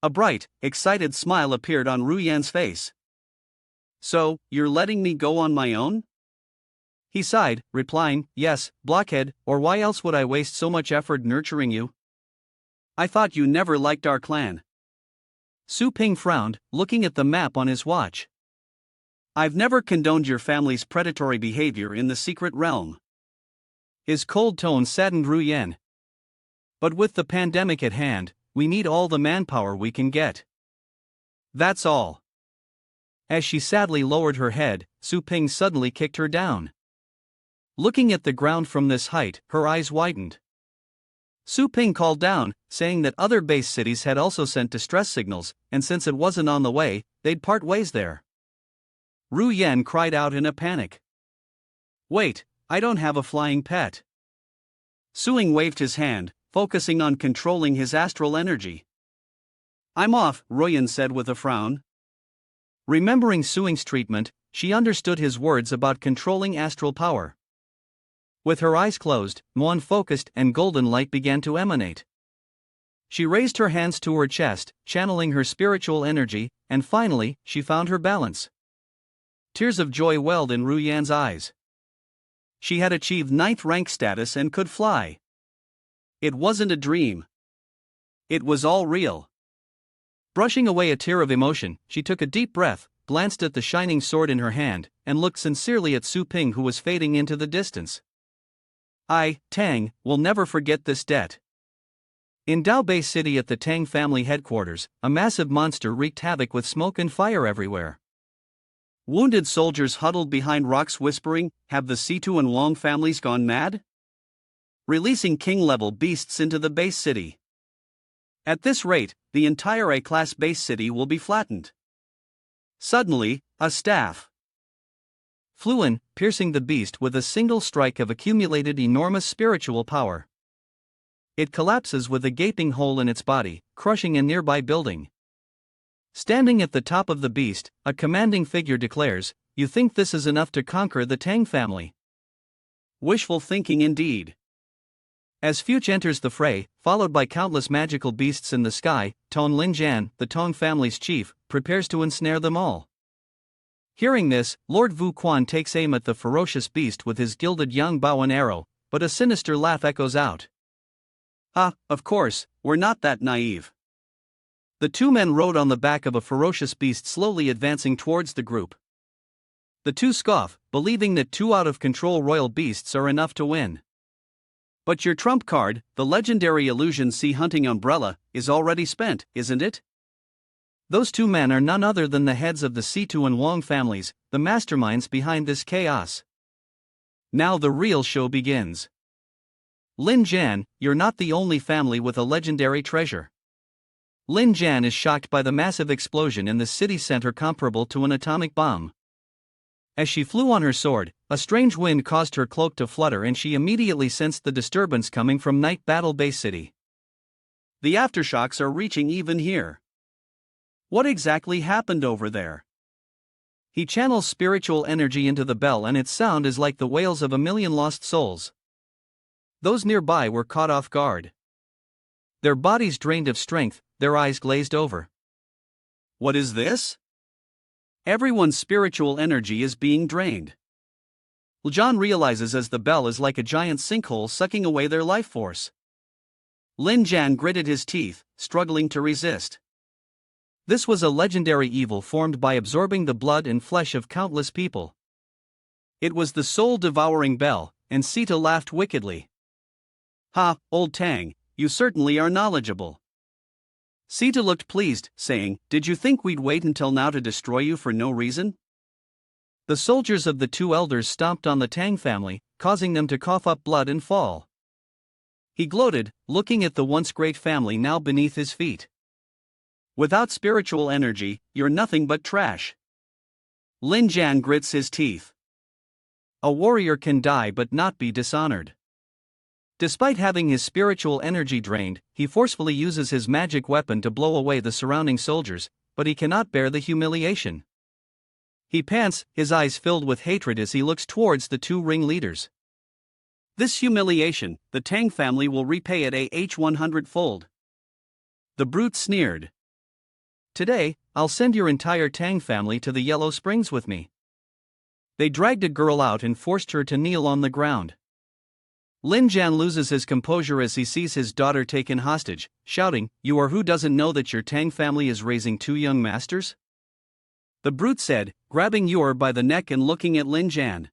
Speaker 2: A bright, excited smile appeared on Ru Yan's face. So, you're letting me go on my own? He sighed, replying, yes, blockhead, or why else would I waste so much effort nurturing you? I thought you never liked our clan. Su Ping frowned, looking at the map on his watch. I've never condoned your family's predatory behavior in the secret realm. His cold tone saddened Ru Yan. But with the pandemic at hand, we need all the manpower we can get. That's all. As she sadly lowered her head, Su Ping suddenly kicked her down. Looking at the ground from this height, her eyes widened. Su Ping called down, saying that other base cities had also sent distress signals, and since it wasn't on the way, they'd part ways there. Ru Yan cried out in a panic. Wait, I don't have a flying pet. Suing waved his hand, focusing on controlling his astral energy. I'm off, Ruyan said with a frown. Remembering Suing's treatment, she understood his words about controlling astral power. With her eyes closed, Muan focused and golden light began to emanate. She raised her hands to her chest, channeling her spiritual energy, and finally, she found her balance. Tears of joy welled in Ru Yan's eyes. She had achieved 9th rank status and could fly. It wasn't a dream. It was all real. Brushing away a tear of emotion, she took a deep breath, glanced at the shining sword in her hand, and looked sincerely at Su Ping, who was fading into the distance. I, Tang, will never forget this debt. In Dao Bay City at the Tang family headquarters, a massive monster wreaked havoc with smoke and fire everywhere. Wounded soldiers huddled behind rocks whispering, have the Situ and Wong families gone mad? Releasing king-level beasts into the base city. At this rate, the entire A-class base city will be flattened. Suddenly, a staff flew in, piercing the beast with a single strike of accumulated enormous spiritual power. It collapses with a gaping hole in its body, crushing a nearby building. Standing at the top of the beast, a commanding figure declares, "You think this is enough to conquer the Tang family?" Wishful thinking indeed. As Fuch enters the fray, followed by countless magical beasts in the sky, Tong Linjan, the Tong family's chief, prepares to ensnare them all. Hearing this, Lord Vu Quan takes aim at the ferocious beast with his gilded yang bow and arrow, but a sinister laugh echoes out. Of course, we're not that naive. The two men rode on the back of a ferocious beast slowly advancing towards the group. The two scoff, believing that two out-of-control royal beasts are enough to win. But your trump card, the legendary illusion sea hunting umbrella, is already spent, isn't it? Those two men are none other than the heads of the Situ and Wong families, the masterminds behind this chaos. Now the real show begins. Lin Jan, you're not the only family with a legendary treasure. Lin Jan is shocked by the massive explosion in the city center comparable to an atomic bomb. As she flew on her sword, a strange wind caused her cloak to flutter and she immediately sensed the disturbance coming from Night Battle Base City. The aftershocks are reaching even here. What exactly happened over there? He channels spiritual energy into the bell and its sound is like the wails of a million lost souls. Those nearby were caught off guard. Their bodies drained of strength, their eyes glazed over. What is this? Everyone's spiritual energy is being drained. John realizes as the bell is like a giant sinkhole sucking away their life force. Lin Jan gritted his teeth, struggling to resist. This was a legendary evil formed by absorbing the blood and flesh of countless people. It was the soul-devouring bell, and Sita laughed wickedly. Ha, old Tang, you certainly are knowledgeable. Sita looked pleased, saying, did you think we'd wait until now to destroy you for no reason? The soldiers of the two elders stomped on the Tang family, causing them to cough up blood and fall. He gloated, looking at the once great family now beneath his feet. Without spiritual energy, you're nothing but trash. Lin Jan grits his teeth. A warrior can die but not be dishonored. Despite having his spiritual energy drained, he forcefully uses his magic weapon to blow away the surrounding soldiers, but he cannot bear the humiliation. He pants, his eyes filled with hatred as he looks towards the two ringleaders. This humiliation, the Tang family will repay at 100-fold. The brute sneered.
Speaker 1: Today, I'll send your entire Tang family to the Yellow Springs with me. They dragged a girl out and forced her to kneel on the ground. Lin Jian loses his composure as he sees his daughter taken hostage, shouting, "You are who doesn't know that your Tang family is raising two young masters?" The brute said, grabbing Yor by the neck and looking at Lin Jian.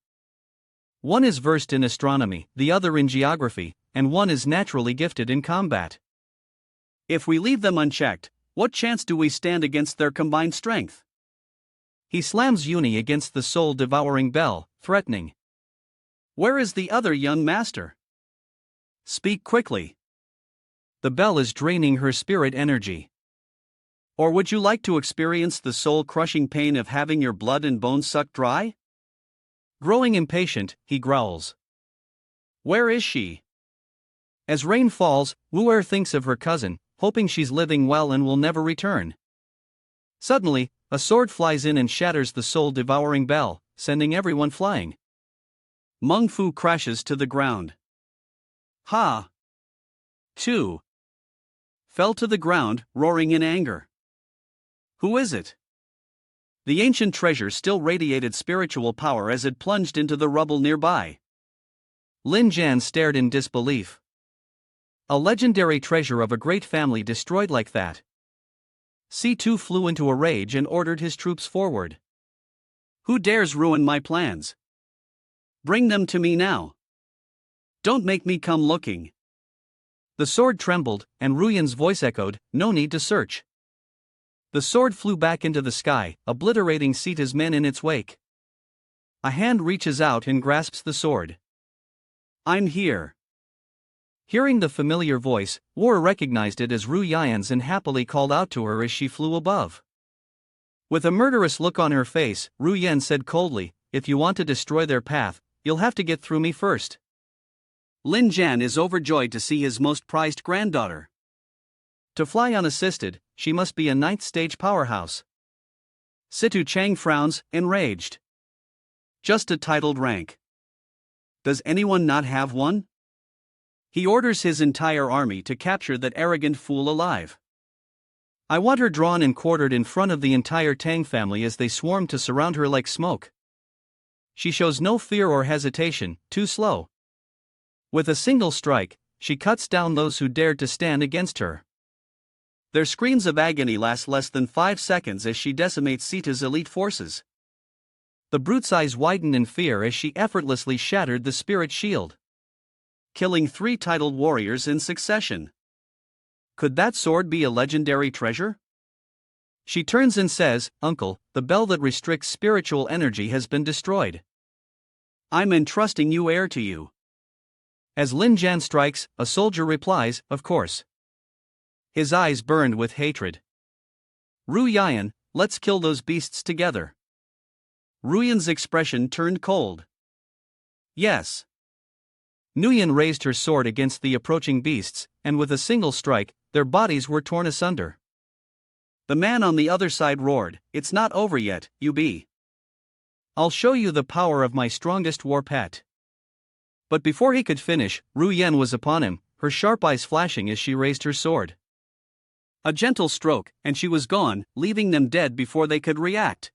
Speaker 1: One is versed in astronomy, the other in geography, and one is naturally gifted in combat.
Speaker 2: If we leave them unchecked, what chance do we stand against their combined strength?
Speaker 1: He slams Uni against the soul-devouring bell, threatening.
Speaker 2: Where is the other young master? Speak quickly.
Speaker 1: The bell is draining her spirit energy.
Speaker 2: Or would you like to experience the soul-crushing pain of having your blood and bones sucked dry?
Speaker 1: Growing impatient, he growls.
Speaker 2: Where is she?
Speaker 1: As rain falls, Wu thinks of her cousin, hoping she's living well and will never return. Suddenly, a sword flies in and shatters the soul-devouring bell, sending everyone flying.
Speaker 2: Meng Fu crashes to the ground. Ha! 2. Fell to the ground, roaring in anger. Who is it? The ancient treasure still radiated spiritual power as it plunged into the rubble nearby.
Speaker 1: Lin Jian stared in disbelief. A legendary treasure of a great family destroyed like that. C2 flew into a rage and ordered his troops forward.
Speaker 2: Who dares ruin my plans? Bring them to me now. Don't make me come looking.
Speaker 1: The sword trembled, and Ruyan's voice echoed, "No need to search." The sword flew back into the sky, obliterating Sita's men in its wake. A hand reaches out and grasps the sword.
Speaker 2: I'm here.
Speaker 1: Hearing the familiar voice, War recognized it as Ru Yan's and happily called out to her as she flew above. With a murderous look on her face, Ru Yan said coldly, "If you want to destroy their path, you'll have to get through me first."
Speaker 2: Lin Jian is overjoyed to see his most prized granddaughter.
Speaker 1: To fly unassisted, she must be a 9th stage powerhouse.
Speaker 2: Situ Chang frowns, enraged. Just a titled rank. Does anyone not have one? He orders his entire army to capture that arrogant fool alive.
Speaker 1: I want her drawn and quartered in front of the entire Tang family as they swarm to surround her like smoke. She shows no fear or hesitation, too slow. With a single strike, she cuts down those who dared to stand against her.
Speaker 2: Their screams of agony last less than 5 seconds as she decimates Sita's elite forces.
Speaker 1: The brute's eyes widened in fear as she effortlessly shattered the spirit shield,
Speaker 2: killing 3 titled warriors in succession. Could that sword be a legendary treasure?
Speaker 1: She turns and says, "Uncle, the bell that restricts spiritual energy has been destroyed.
Speaker 2: I'm entrusting you heir to you."
Speaker 1: As Lin Jian strikes, a soldier replies, "Of course." His eyes burned with hatred. "Ru Yan, let's kill those beasts together."
Speaker 2: Ruyan's expression turned cold. "Yes."
Speaker 1: Nguyen raised her sword against the approaching beasts, and with a single strike, their bodies were torn asunder.
Speaker 2: The man on the other side roared, "It's not over yet, UB.
Speaker 1: I'll show you the power of my strongest war pet." But before he could finish, Ru Yan was upon him, her sharp eyes flashing as she raised her sword.
Speaker 2: A gentle stroke, and she was gone, leaving them dead before they could react.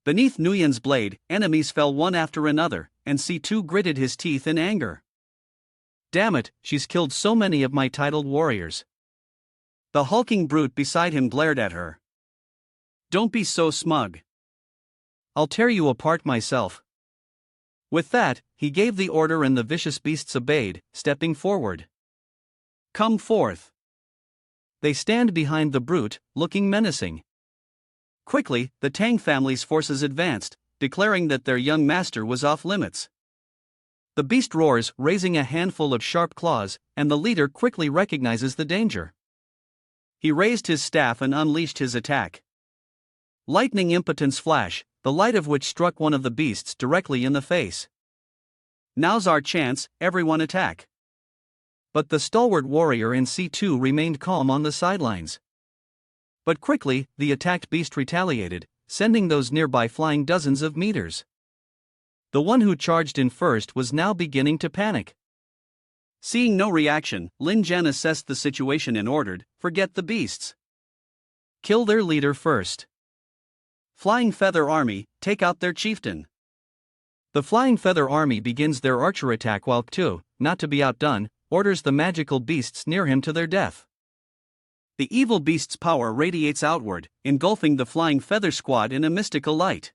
Speaker 2: Beneath Nguyen's blade, enemies fell one after another, and C2 gritted his teeth in anger.
Speaker 1: "Damn it, she's killed so many of my titled warriors."
Speaker 2: The hulking brute beside him glared at her. "Don't be so smug.
Speaker 1: I'll tear you apart myself." With that, he gave the order and the vicious beasts obeyed, stepping forward.
Speaker 2: "Come forth."
Speaker 1: They stand behind the brute, looking menacing.
Speaker 2: Quickly, the Tang family's forces advanced, declaring that their young master was off limits.
Speaker 1: The beast roars, raising a handful of sharp claws, and the leader quickly recognizes the danger.
Speaker 2: He raised his staff and unleashed his attack.
Speaker 1: Lightning impotence flash, the light of which struck one of the beasts directly in the face.
Speaker 2: "Now's our chance, everyone attack."
Speaker 1: But the stalwart warrior in C2 remained calm on the sidelines. But quickly, the attacked beast retaliated, sending those nearby flying dozens of meters. The one who charged in first was now beginning to panic.
Speaker 2: Seeing no reaction, Lin Jian assessed the situation and ordered, "Forget the beasts. Kill their leader first. Flying Feather Army, take out their chieftain.
Speaker 1: The Flying Feather Army begins their archer attack while Two, not to be outdone, orders the magical beasts near him to their death.
Speaker 2: The evil beast's power radiates outward, engulfing the Flying Feather Squad in a mystical light.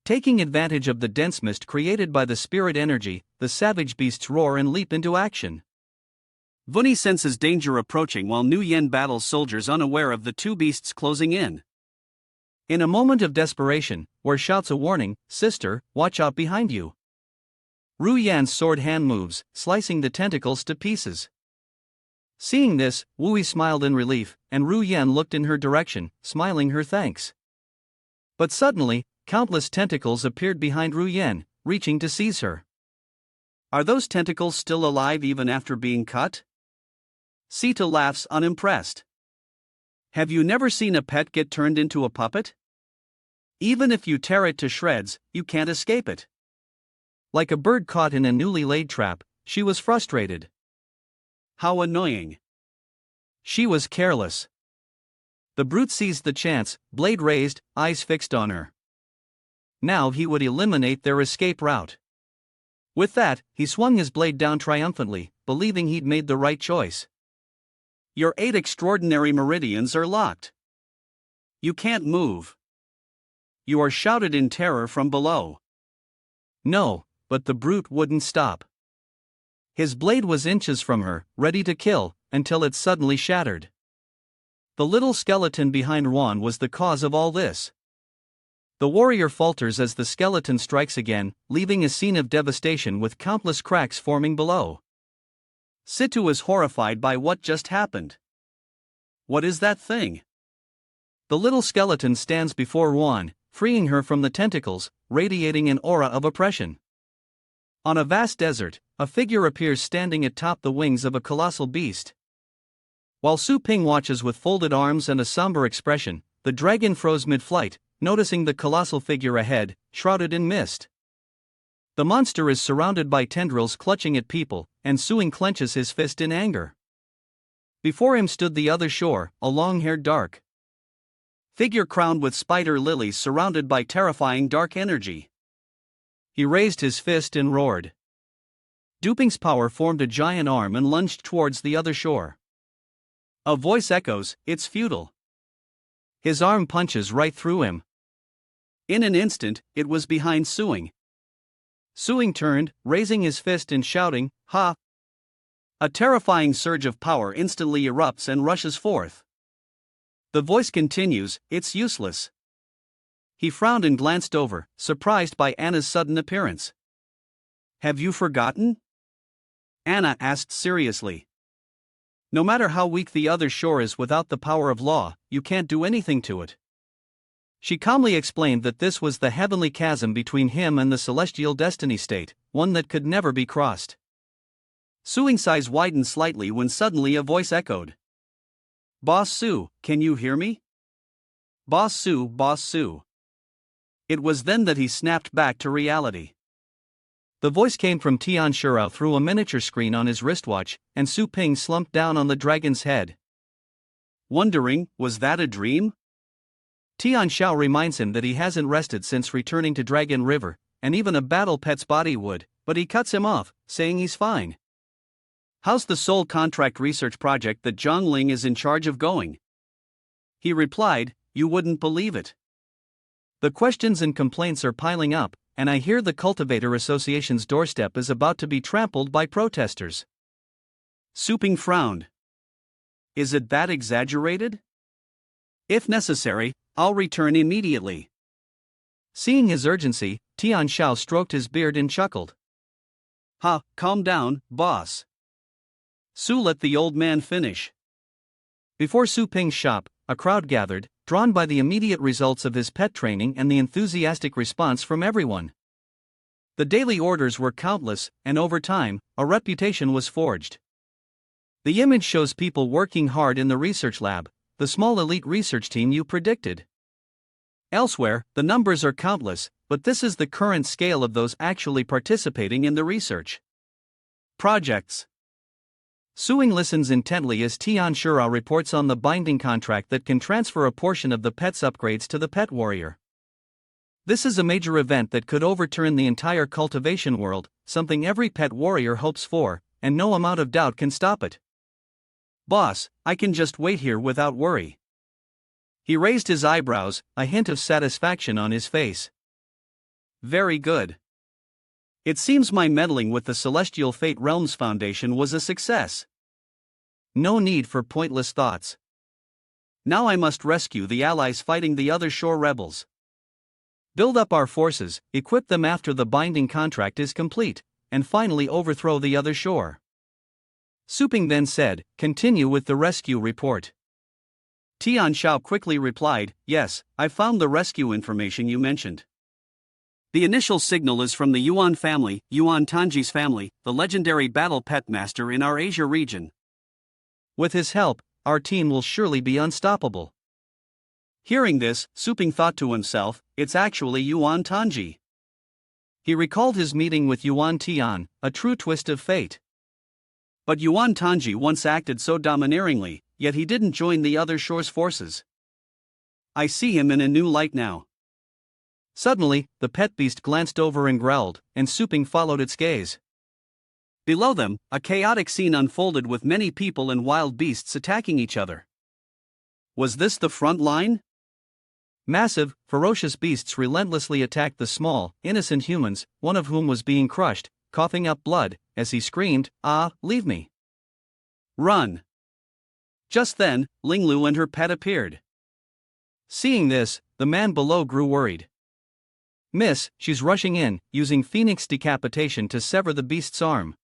Speaker 1: Taking advantage of the dense mist created by the spirit energy, the savage beasts roar and leap into action.
Speaker 2: Vunny senses danger approaching while Nu Yen battles soldiers unaware of the two beasts closing in.
Speaker 1: In a moment of desperation, Wei shouts a warning, "Sister, watch out behind you." Ru Yan's sword hand moves, slicing the tentacles to pieces. Seeing this, Wu smiled in relief, and Ru Yan looked in her direction, smiling her thanks. But suddenly, countless tentacles appeared behind Ru Yan, reaching to seize her.
Speaker 2: Are those tentacles still alive even after being cut? Sita laughs unimpressed. Have you never seen a pet get turned into a puppet? Even if you tear it to shreds, you can't escape it.
Speaker 1: Like a bird caught in a newly laid trap, she was frustrated.
Speaker 2: How annoying.
Speaker 1: She was careless. The brute seized the chance, blade raised, eyes fixed on her. Now he would eliminate their escape route. With that, he swung his blade down triumphantly, believing he'd made the right choice.
Speaker 2: Your 8 extraordinary meridians are locked. You can't move. You are shouted in terror from below.
Speaker 1: No, but the brute wouldn't stop. His blade was inches from her, ready to kill, until it suddenly shattered. The little skeleton behind Ruan was the cause of all this. The warrior falters as the skeleton strikes again, leaving a scene of devastation with countless cracks forming below.
Speaker 2: Situ is horrified by what just happened. What is that thing?
Speaker 1: The little skeleton stands before Ruan, freeing her from the tentacles, radiating an aura of oppression. On a vast desert, a figure appears standing atop the wings of a colossal beast. While Su Ping watches with folded arms and a somber expression, the dragon froze mid-flight, noticing the colossal figure ahead, shrouded in mist. The monster is surrounded by tendrils clutching at people, and Suing clenches his fist in anger. Before him stood the other shore, a long-haired dark figure crowned with spider lilies surrounded by terrifying dark energy. He raised his fist and roared. Duping's power formed a giant arm and lunged towards the other shore. A voice echoes, "It's futile." His arm punches right through him. In an instant, it was behind Suing. Suing turned, raising his fist and shouting, "Ha!" A terrifying surge of power instantly erupts and rushes forth. The voice continues, "It's useless." He frowned and glanced over, surprised by Anna's sudden appearance. "Have you forgotten?" Anna asked seriously. "No matter how weak the other shore is without the power of law, you can't do anything to it." She calmly explained that this was the heavenly chasm between him and the celestial destiny state, one that could never be crossed. Suing's eyes widened slightly when suddenly a voice echoed. "Boss Su, can you hear me? Boss Su, Boss Su." It was then that he snapped back to reality. The voice came from Tian Shurao through a miniature screen on his wristwatch, and Su Ping slumped down on the dragon's head. Wondering, was that a dream? Tian Shao reminds him that he hasn't rested since returning to Dragon River, and even a battle pet's body would, but he cuts him off, saying he's fine. "How's the Soul Contract research project that Zhang Ling is in charge of going?" He replied, "You wouldn't believe it. The questions and complaints are piling up, and I hear the Cultivator Association's doorstep is about to be trampled by protesters." Su Ping frowned. "Is it that exaggerated? If necessary, I'll return immediately." Seeing his urgency, Tian Shao stroked his beard and chuckled. "Ha, calm down, boss." Su let the old man finish. Before Su Ping's shop, a crowd gathered, drawn by the immediate results of his pet training and the enthusiastic response from everyone. The daily orders were countless, and over time, a reputation was forged. The image shows people working hard in the research lab, the small elite research team you predicted. Elsewhere, the numbers are countless, but this is the current scale of those actually participating in the research projects. Suing listens intently as Tian Shura reports on the binding contract that can transfer a portion of the pet's upgrades to the pet warrior. This is a major event that could overturn the entire cultivation world, something every pet warrior hopes for, and no amount of doubt can stop it.
Speaker 2: Boss, I can just wait here without worry.
Speaker 1: He raised his eyebrows, a hint of satisfaction on his face.
Speaker 2: Very good. It seems my meddling with the Celestial Fate Realms Foundation was a success.
Speaker 1: No need for pointless thoughts.
Speaker 2: Now I must rescue the allies fighting the other shore rebels.
Speaker 1: Build up our forces, equip them after the binding contract is complete, and finally overthrow the other shore. Suping then said, continue with the rescue report.
Speaker 2: Tian Shao quickly replied, yes, I found the rescue information you mentioned. The initial signal is from the Yuan family, Yuan Tanji's family, the legendary battle pet master in our Asia region.
Speaker 1: With his help, our team will surely be unstoppable.
Speaker 2: Hearing this, Suping thought to himself, it's actually Yuan Tanji.
Speaker 1: He recalled his meeting with Yuan Tian, a true twist of fate.
Speaker 2: But Yuan Tanji once acted so domineeringly, yet he didn't join the other shore's forces. I see him in a new light now.
Speaker 1: Suddenly, the pet beast glanced over and growled, and Suping followed its gaze.
Speaker 2: Below them, a chaotic scene unfolded with many people and wild beasts attacking each other. Was this the front line?
Speaker 1: Massive, ferocious beasts relentlessly attacked the small, innocent humans, one of whom was being crushed, coughing up blood, as he screamed, "Ah, leave me!
Speaker 2: Run!" Just then, Linglu and her pet appeared.
Speaker 1: Seeing this, the man below grew worried. Miss, she's rushing in, using Phoenix Decapitation to sever the beast's arm.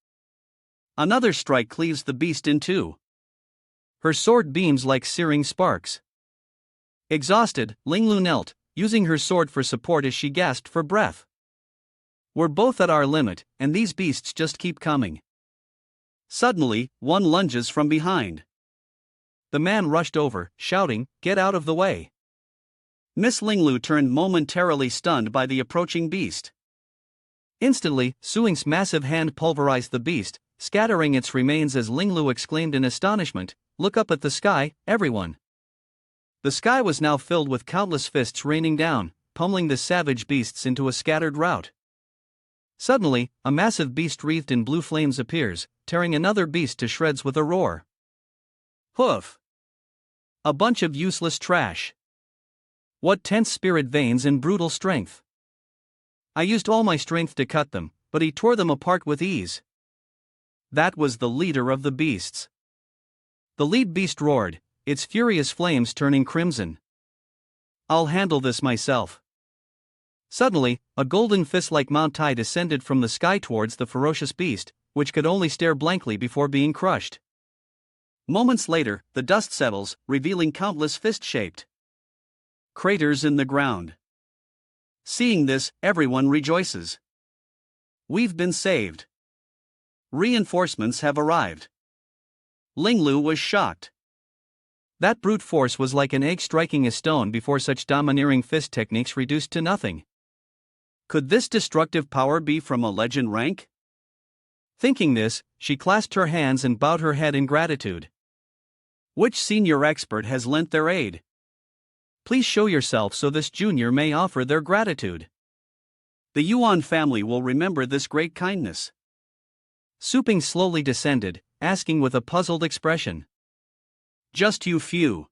Speaker 2: Another strike cleaves the beast in two.
Speaker 1: Her sword beams like searing sparks. Exhausted, Linglu knelt, using her sword for support as she gasped for breath. We're both at our limit, and these beasts just keep coming.
Speaker 2: Suddenly, one lunges from behind.
Speaker 1: The man rushed over, shouting, "Get out of the way!"
Speaker 2: Miss Linglu turned momentarily stunned by the approaching beast.
Speaker 1: Instantly, Suing's massive hand pulverized the beast, scattering its remains as Linglu exclaimed in astonishment, "Look up at the sky, everyone!" The sky was now filled with countless fists raining down, pummeling the savage beasts into a scattered rout. Suddenly, a massive beast wreathed in blue flames appears, tearing another beast to shreds with a roar.
Speaker 2: Hoof!
Speaker 1: A bunch of useless trash. What tense spirit veins and brutal strength. I used all my strength to cut them, but he tore them apart with ease. That was the leader of the beasts. The lead beast roared, its furious flames turning crimson. I'll handle this myself. Suddenly, a golden fist like Mount Tai descended from the sky towards the ferocious beast, which could only stare blankly before being crushed.
Speaker 2: Moments later, the dust settles, revealing countless fist-shaped craters in the ground. Seeing this, everyone rejoices. We've been saved. Reinforcements have arrived. Linglu was shocked.
Speaker 1: That brute force was like an egg striking a stone before such domineering fist techniques reduced to nothing.
Speaker 2: Could this destructive power be from a legend rank?
Speaker 1: Thinking this, she clasped her hands and bowed her head in gratitude.
Speaker 2: Which senior expert has lent their aid?
Speaker 1: Please show yourself so this junior may offer their gratitude.
Speaker 2: The Yuan family will remember this great kindness.
Speaker 1: Suping slowly descended, asking with a puzzled expression.
Speaker 2: Just you few.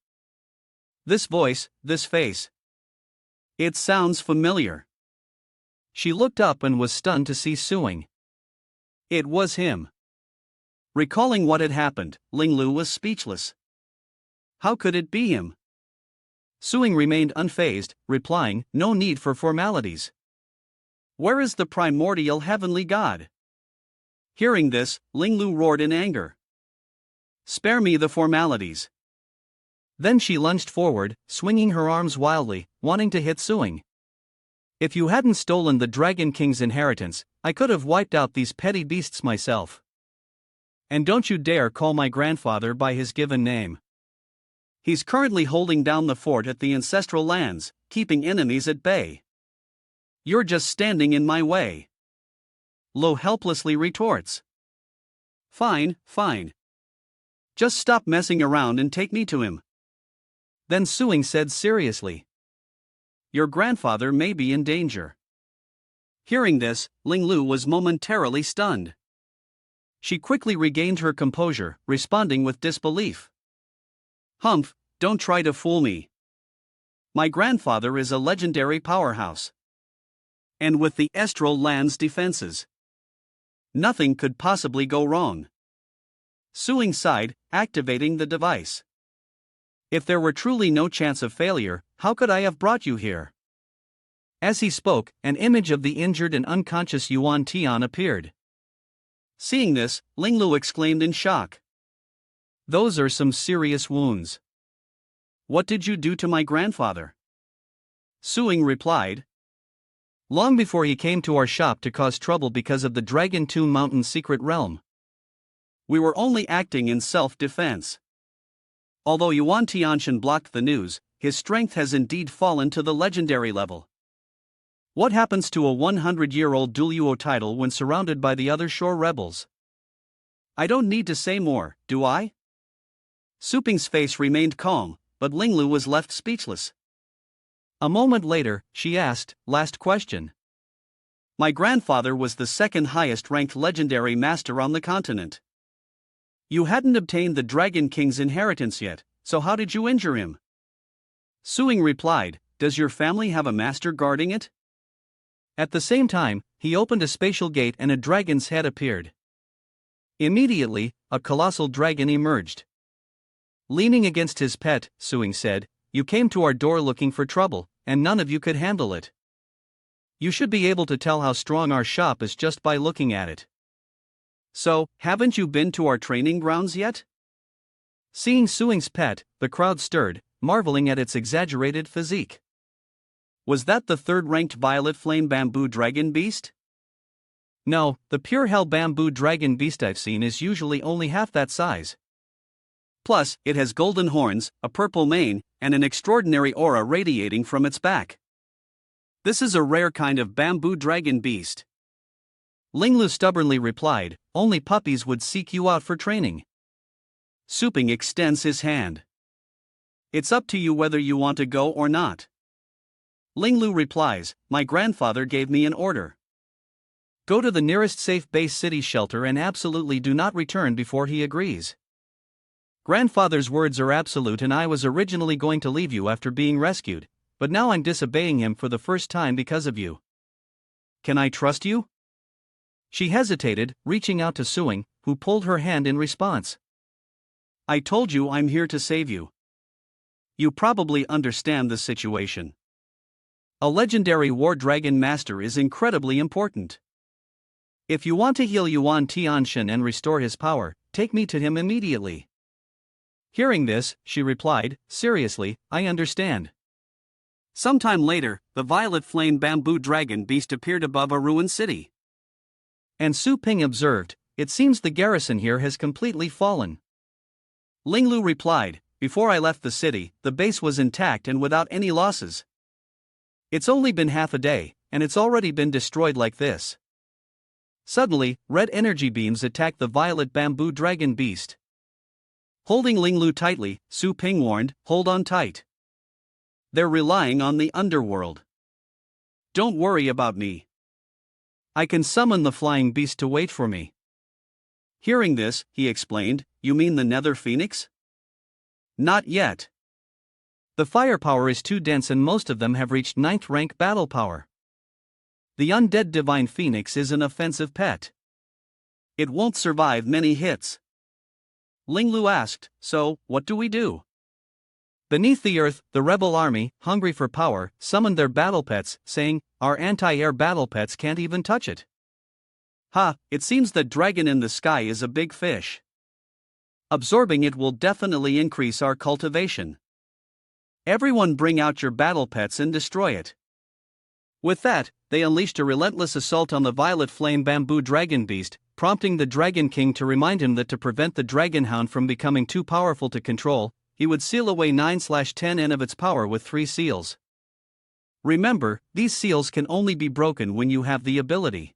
Speaker 2: This voice, this face. It sounds familiar.
Speaker 1: She looked up and was stunned to see Suing.
Speaker 2: It was him. Recalling what had happened, Linglu was speechless. How could it be him?
Speaker 1: Suing remained unfazed, replying, "No need for formalities.
Speaker 2: Where is the primordial heavenly god?" Hearing this, Linglu roared in anger. Spare me the formalities.
Speaker 1: Then she lunged forward, swinging her arms wildly, wanting to hit Suing. If you hadn't stolen the Dragon King's inheritance, I could have wiped out these petty beasts myself. And don't you dare call my grandfather by his given name.
Speaker 2: He's currently holding down the fort at the ancestral lands, keeping enemies at bay. You're just standing in my way. Lo helplessly retorts. Fine, fine. Just stop messing around and take me to him.
Speaker 1: Then Suing said seriously.
Speaker 2: Your grandfather may be in danger. Hearing this, Ling Lu was momentarily stunned. She quickly regained her composure, responding with disbelief. Humph, don't try to fool me. My grandfather is a legendary powerhouse. And with the Estral land's defenses, nothing could possibly go wrong. Suing sighed, activating the device. If there were truly no chance of failure, how could I have brought you here? As he spoke, an image of the injured and unconscious Yuan Tian appeared. Seeing this, Ling Lu exclaimed in shock. Those are some serious wounds. What did you do to my grandfather? Suing replied. Long before he came to our shop to cause trouble because of the Dragon Tomb Mountain secret realm. We were only acting in self-defense. Although Yuan Tianshan blocked the news, his strength has indeed fallen to the legendary level. What happens to a 100-year-old Duluo title when surrounded by the other shore rebels? I don't need to say more, do I? Su Ping's face remained calm, but Ling Lu was left speechless. A moment later, she asked, last question. My grandfather was the second highest ranked legendary master on the continent. You hadn't obtained the Dragon King's inheritance yet, so how did you injure him? Suing replied, does your family have a master guarding it? At the same time, he opened a spatial gate and a dragon's head appeared. Immediately, a colossal dragon emerged. Leaning against his pet, Suing said, you came to our door looking for trouble, and none of you could handle it. You should be able to tell how strong our shop is just by looking at it. So, haven't you been to our training grounds yet? Seeing Suing's pet, the crowd stirred, marveling at its exaggerated physique. Was that the third-ranked violet flame bamboo dragon beast? No, the pure hell bamboo dragon beast I've seen is usually only half that size. Plus, it has golden horns, a purple mane, and an extraordinary aura radiating from its back. This is a rare kind of bamboo dragon beast. Ling Lu stubbornly replied, only puppies would seek you out for training. Su Ping extends his hand. It's up to you whether you want to go or not. Ling Lu replies, my grandfather gave me an order. Go to the nearest safe base city shelter and absolutely do not return before he agrees. Grandfather's words are absolute and I was originally going to leave you after being rescued, but now I'm disobeying him for the first time because of you. Can I trust you? She hesitated, reaching out to Suing, who pulled her hand in response. I told you I'm here to save you. You probably understand the situation. A legendary war dragon master is incredibly important. If you want to heal Yuan Tianshan and restore his power, take me to him immediately. Hearing this, she replied, seriously, I understand. Sometime later, the violet flame bamboo dragon beast appeared above a ruined city. And Su Ping observed, it seems the garrison here has completely fallen. Ling Lu replied, before I left the city, the base was intact and without any losses. It's only been half a day, and it's already been destroyed like this. Suddenly, red energy beams attacked the violet bamboo dragon beast. Holding Ling Lu tightly, Su Ping warned, hold on tight. They're relying on the underworld. Don't worry about me. I can summon the flying beast to wait for me. Hearing this, he explained, you mean the Nether Phoenix? Not yet. The firepower is too dense and most of them have reached 9th rank battle power. The undead divine phoenix is an offensive pet. It won't survive many hits. Ling Lu asked, so, what do we do? Beneath the earth, the rebel army, hungry for power, summoned their battle pets, saying, our anti-air battle pets can't even touch it. Ha, it seems that dragon in the sky is a big fish. Absorbing it will definitely increase our cultivation. Everyone bring out your battle pets and destroy it. With that, they unleashed a relentless assault on the violet flame bamboo dragon beast, prompting the Dragon King to remind him that to prevent the dragon hound from becoming too powerful to control, he would seal away 9/10N of its power with 3 seals. Remember, these seals can only be broken when you have the ability.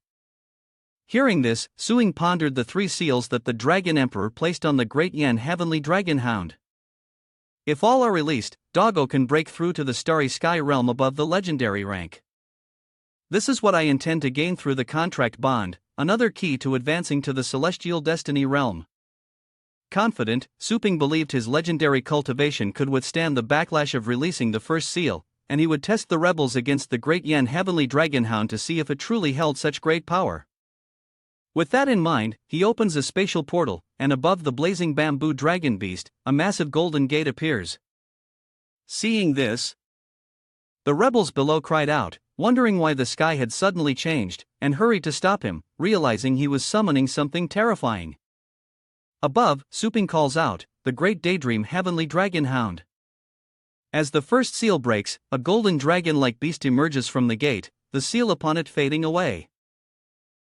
Speaker 1: Hearing this, Suing pondered the 3 seals that the Dragon Emperor placed on the Great Yen Heavenly Dragon Hound. If all are released, Doggo can break through to the Starry Sky realm above the legendary rank. This is what I intend to gain through the contract bond, another key to advancing to the Celestial Destiny realm. Confident, Suping believed his legendary cultivation could withstand the backlash of releasing the first seal, and he would test the rebels against the Great Yen Heavenly Dragon Hound to see if it truly held such great power. With that in mind, he opens a spatial portal, and above the blazing bamboo dragon beast, a massive golden gate appears. Seeing this, the rebels below cried out, wondering why the sky had suddenly changed, and hurried to stop him, realizing he was summoning something terrifying. Above, Suping calls out, the Great Daydream Heavenly Dragon Hound. As the first seal breaks, a golden dragon-like beast emerges from the gate, the seal upon it fading away.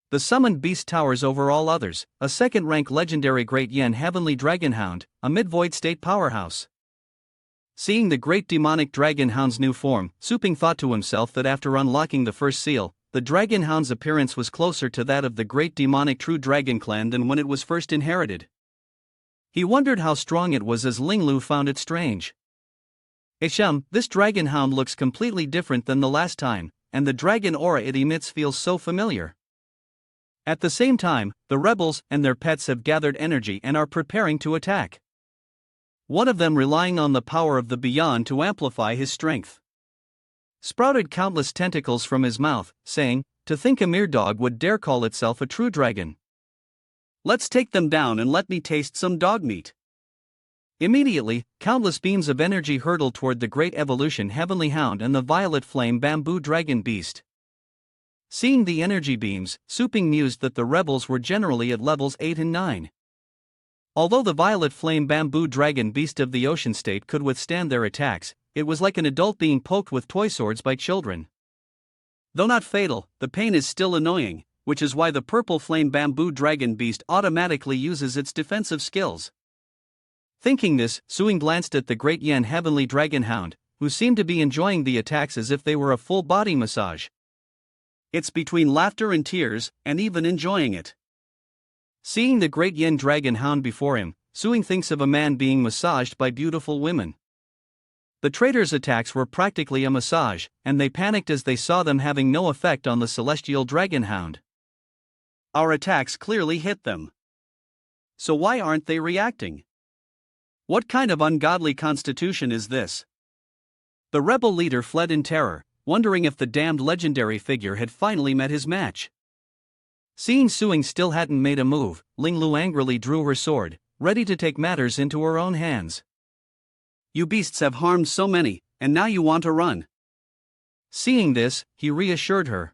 Speaker 1: The summoned beast towers over all others, a second-rank legendary Great Yen Heavenly Dragon Hound, a mid-void state powerhouse. Seeing the great demonic Dragon Hound's new form, Suping thought to himself that after unlocking the first seal, the Dragon Hound's appearance was closer to that of the great demonic True Dragon Clan than when it was first inherited. He wondered how strong it was as Linglu found it strange. Isham, this Dragon Hound looks completely different than the last time, and the dragon aura it emits feels so familiar. At the same time, the rebels and their pets have gathered energy and are preparing to attack. One of them relying on the power of the beyond to amplify his strength. Sprouted countless tentacles from his mouth, saying, "To think a mere dog would dare call itself a true dragon. Let's take them down and let me taste some dog meat." Immediately, countless beams of energy hurtled toward the Great Evolution Heavenly Hound and the Violet Flame Bamboo Dragon Beast. Seeing the energy beams, Suping mused that the rebels were generally at levels 8 and 9. Although the Violet Flame Bamboo Dragon Beast of the Ocean State could withstand their attacks, it was like an adult being poked with toy swords by children. Though not fatal, the pain is still annoying, which is why the Purple Flame Bamboo Dragon Beast automatically uses its defensive skills. Thinking this, Suing glanced at the Great Yen Heavenly Dragon Hound, who seemed to be enjoying the attacks as if they were a full body massage. It's between laughter and tears, and even enjoying it. Seeing the Great Yen Dragon Hound before him, Suing thinks of a man being massaged by beautiful women. The traitors' attacks were practically a massage, and they panicked as they saw them having no effect on the Celestial Dragon Hound. Our attacks clearly hit them. So why aren't they reacting? What kind of ungodly constitution is this? The rebel leader fled in terror, wondering if the damned legendary figure had finally met his match. Seeing Suing still hadn't made a move, Linglu angrily drew her sword, ready to take matters into her own hands. "You beasts have harmed so many, and now you want to run." Seeing this, he reassured her.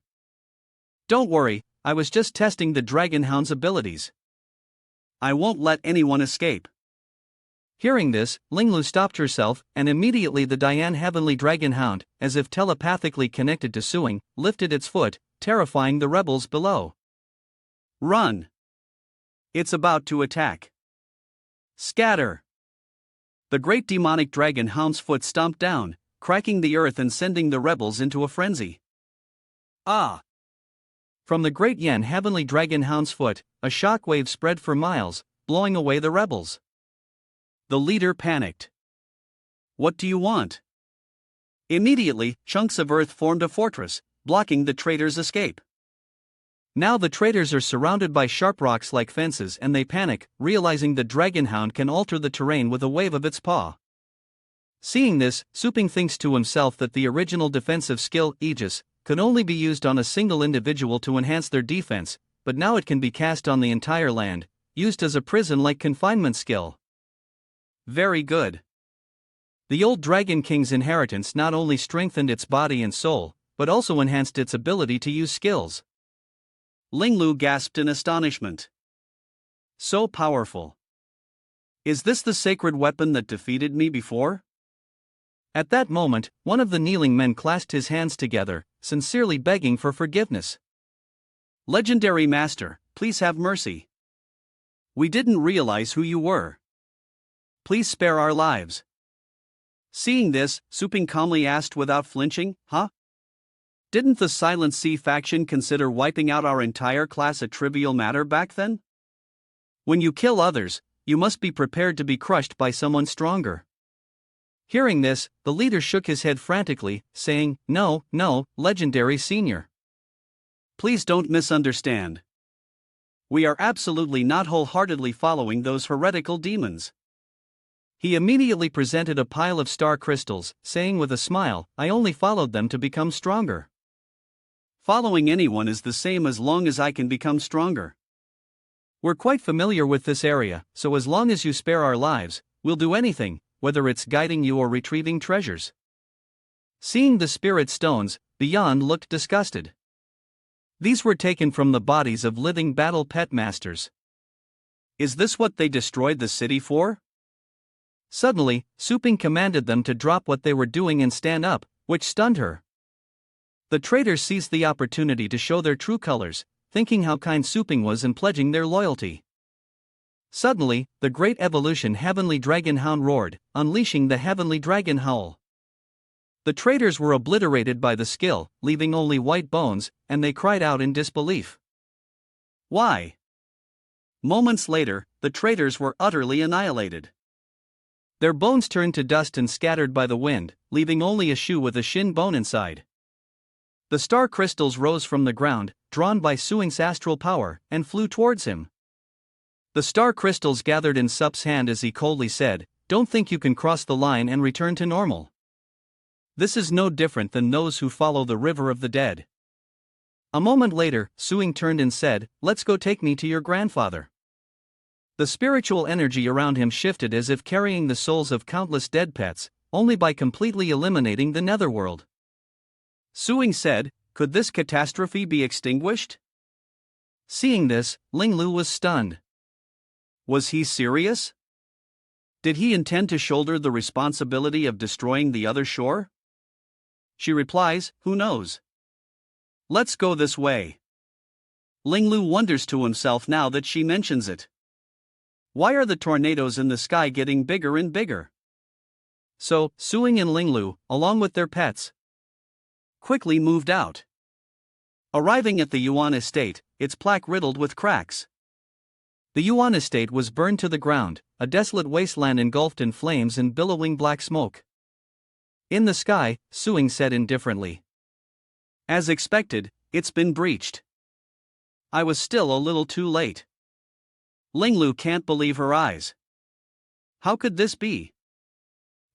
Speaker 1: "Don't worry, I was just testing the Dragon Hound's abilities. I won't let anyone escape." Hearing this, Linglu stopped herself, and immediately the Dian Heavenly Dragon Hound, as if telepathically connected to Suing, lifted its foot, terrifying the rebels below. "Run! It's about to attack. Scatter!" The great demonic Dragon Hound's foot stomped down, cracking the earth and sending the rebels into a frenzy. Ah! From the Great Yen Heavenly Dragon Hound's foot, a shockwave spread for miles, blowing away the rebels. The leader panicked. "What do you want?" Immediately, chunks of earth formed a fortress, blocking the traitors' escape. Now the traitors are surrounded by sharp rocks like fences and they panic, realizing the Dragon Hound can alter the terrain with a wave of its paw. Seeing this, Suping thinks to himself that the original defensive skill, Aegis, could only be used on a single individual to enhance their defense, but now it can be cast on the entire land, used as a prison-like confinement skill. Very good. The old Dragon King's inheritance not only strengthened its body and soul, but also enhanced its ability to use skills. Linglu gasped in astonishment. So powerful. Is this the sacred weapon that defeated me before? At that moment, one of the kneeling men clasped his hands together, sincerely begging for forgiveness. "Legendary Master, please have mercy. We didn't realize who you were. Please spare our lives." Seeing this, Suping calmly asked without flinching, "Huh?
Speaker 2: Didn't the Silent Sea faction consider wiping out our entire class a trivial matter back then? When you kill others, you must be prepared to be crushed by someone stronger. Hearing this, the leader shook his head frantically, saying, "No, no, legendary senior. Please don't misunderstand. We are absolutely not wholeheartedly following those heretical demons." He immediately presented a pile of star crystals, saying with a smile, "I only followed them to become stronger. Following anyone is the same as long as I can become stronger. We're quite familiar with this area, so as long as you spare our lives, we'll do anything, whether it's guiding you or retrieving treasures." Seeing the spirit stones, Beyond looked disgusted. These were taken from the bodies of living battle pet masters. Is this what they destroyed the city for? Suddenly, Suping commanded them to drop what they were doing and stand up, which stunned her. The traitors seized the opportunity to show their true colors, thinking how kind Suping was and pledging their loyalty. Suddenly, the great evolution Heavenly Dragon Hound roared, unleashing the Heavenly Dragon Howl. The traitors were obliterated by the skill, leaving only white bones, and they cried out in disbelief. Why? Moments later, the traitors were utterly annihilated. Their bones turned to dust and scattered by the wind, leaving only a shoe with a shin bone inside. The star crystals rose from the ground, drawn by Suing's astral power, and flew towards him. The star crystals gathered in Sup's hand as he coldly said, "Don't think you can cross the line and return to normal. This is no different than those who follow the river of the dead." A moment later, Suing turned and said, "Let's go, take me to your grandfather." The spiritual energy around him shifted as if carrying the souls of countless dead pets, only by completely eliminating the netherworld. Suing said, "Could this catastrophe be extinguished?" Seeing this, Linglu was stunned. Was he serious? Did he intend to shoulder the responsibility of destroying the other shore? She replies, "Who knows? Let's go this way." Linglu wonders to himself now that she mentions it. Why are the tornadoes in the sky getting bigger and bigger? So, Suing and Linglu, along with their pets, quickly moved out. Arriving at the Yuan estate, its plaque riddled with cracks. The Yuan estate was burned to the ground, a desolate wasteland engulfed in flames and billowing black smoke. In the sky, Suing said indifferently, "As expected, it's been breached. I was still a little too late." Linglu can't believe her eyes. How could this be?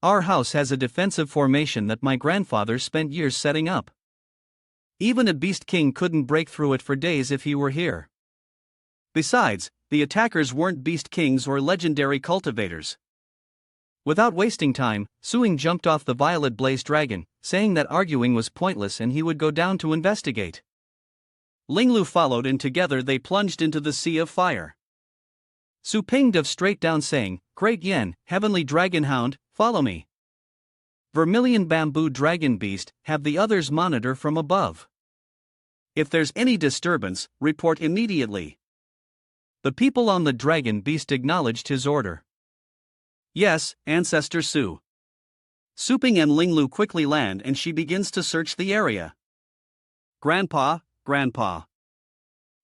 Speaker 2: Our house has a defensive formation that my grandfather spent years setting up. Even a beast king couldn't break through it for days if he were here. Besides, the attackers weren't beast kings or legendary cultivators. Without wasting time, Suing jumped off the violet blaze dragon, saying that arguing was pointless and he would go down to investigate. Linglu followed and together they plunged into the sea of fire. Su Ping dove straight down saying, "Great Yen, Heavenly Dragon Hound, follow me. Vermilion Bamboo Dragon Beast, have the others monitor from above. If there's any disturbance, report immediately." The people on the Dragon Beast acknowledged his order. "Yes, Ancestor Su." Suping and Linglu quickly land and she begins to search the area. "Grandpa, Grandpa."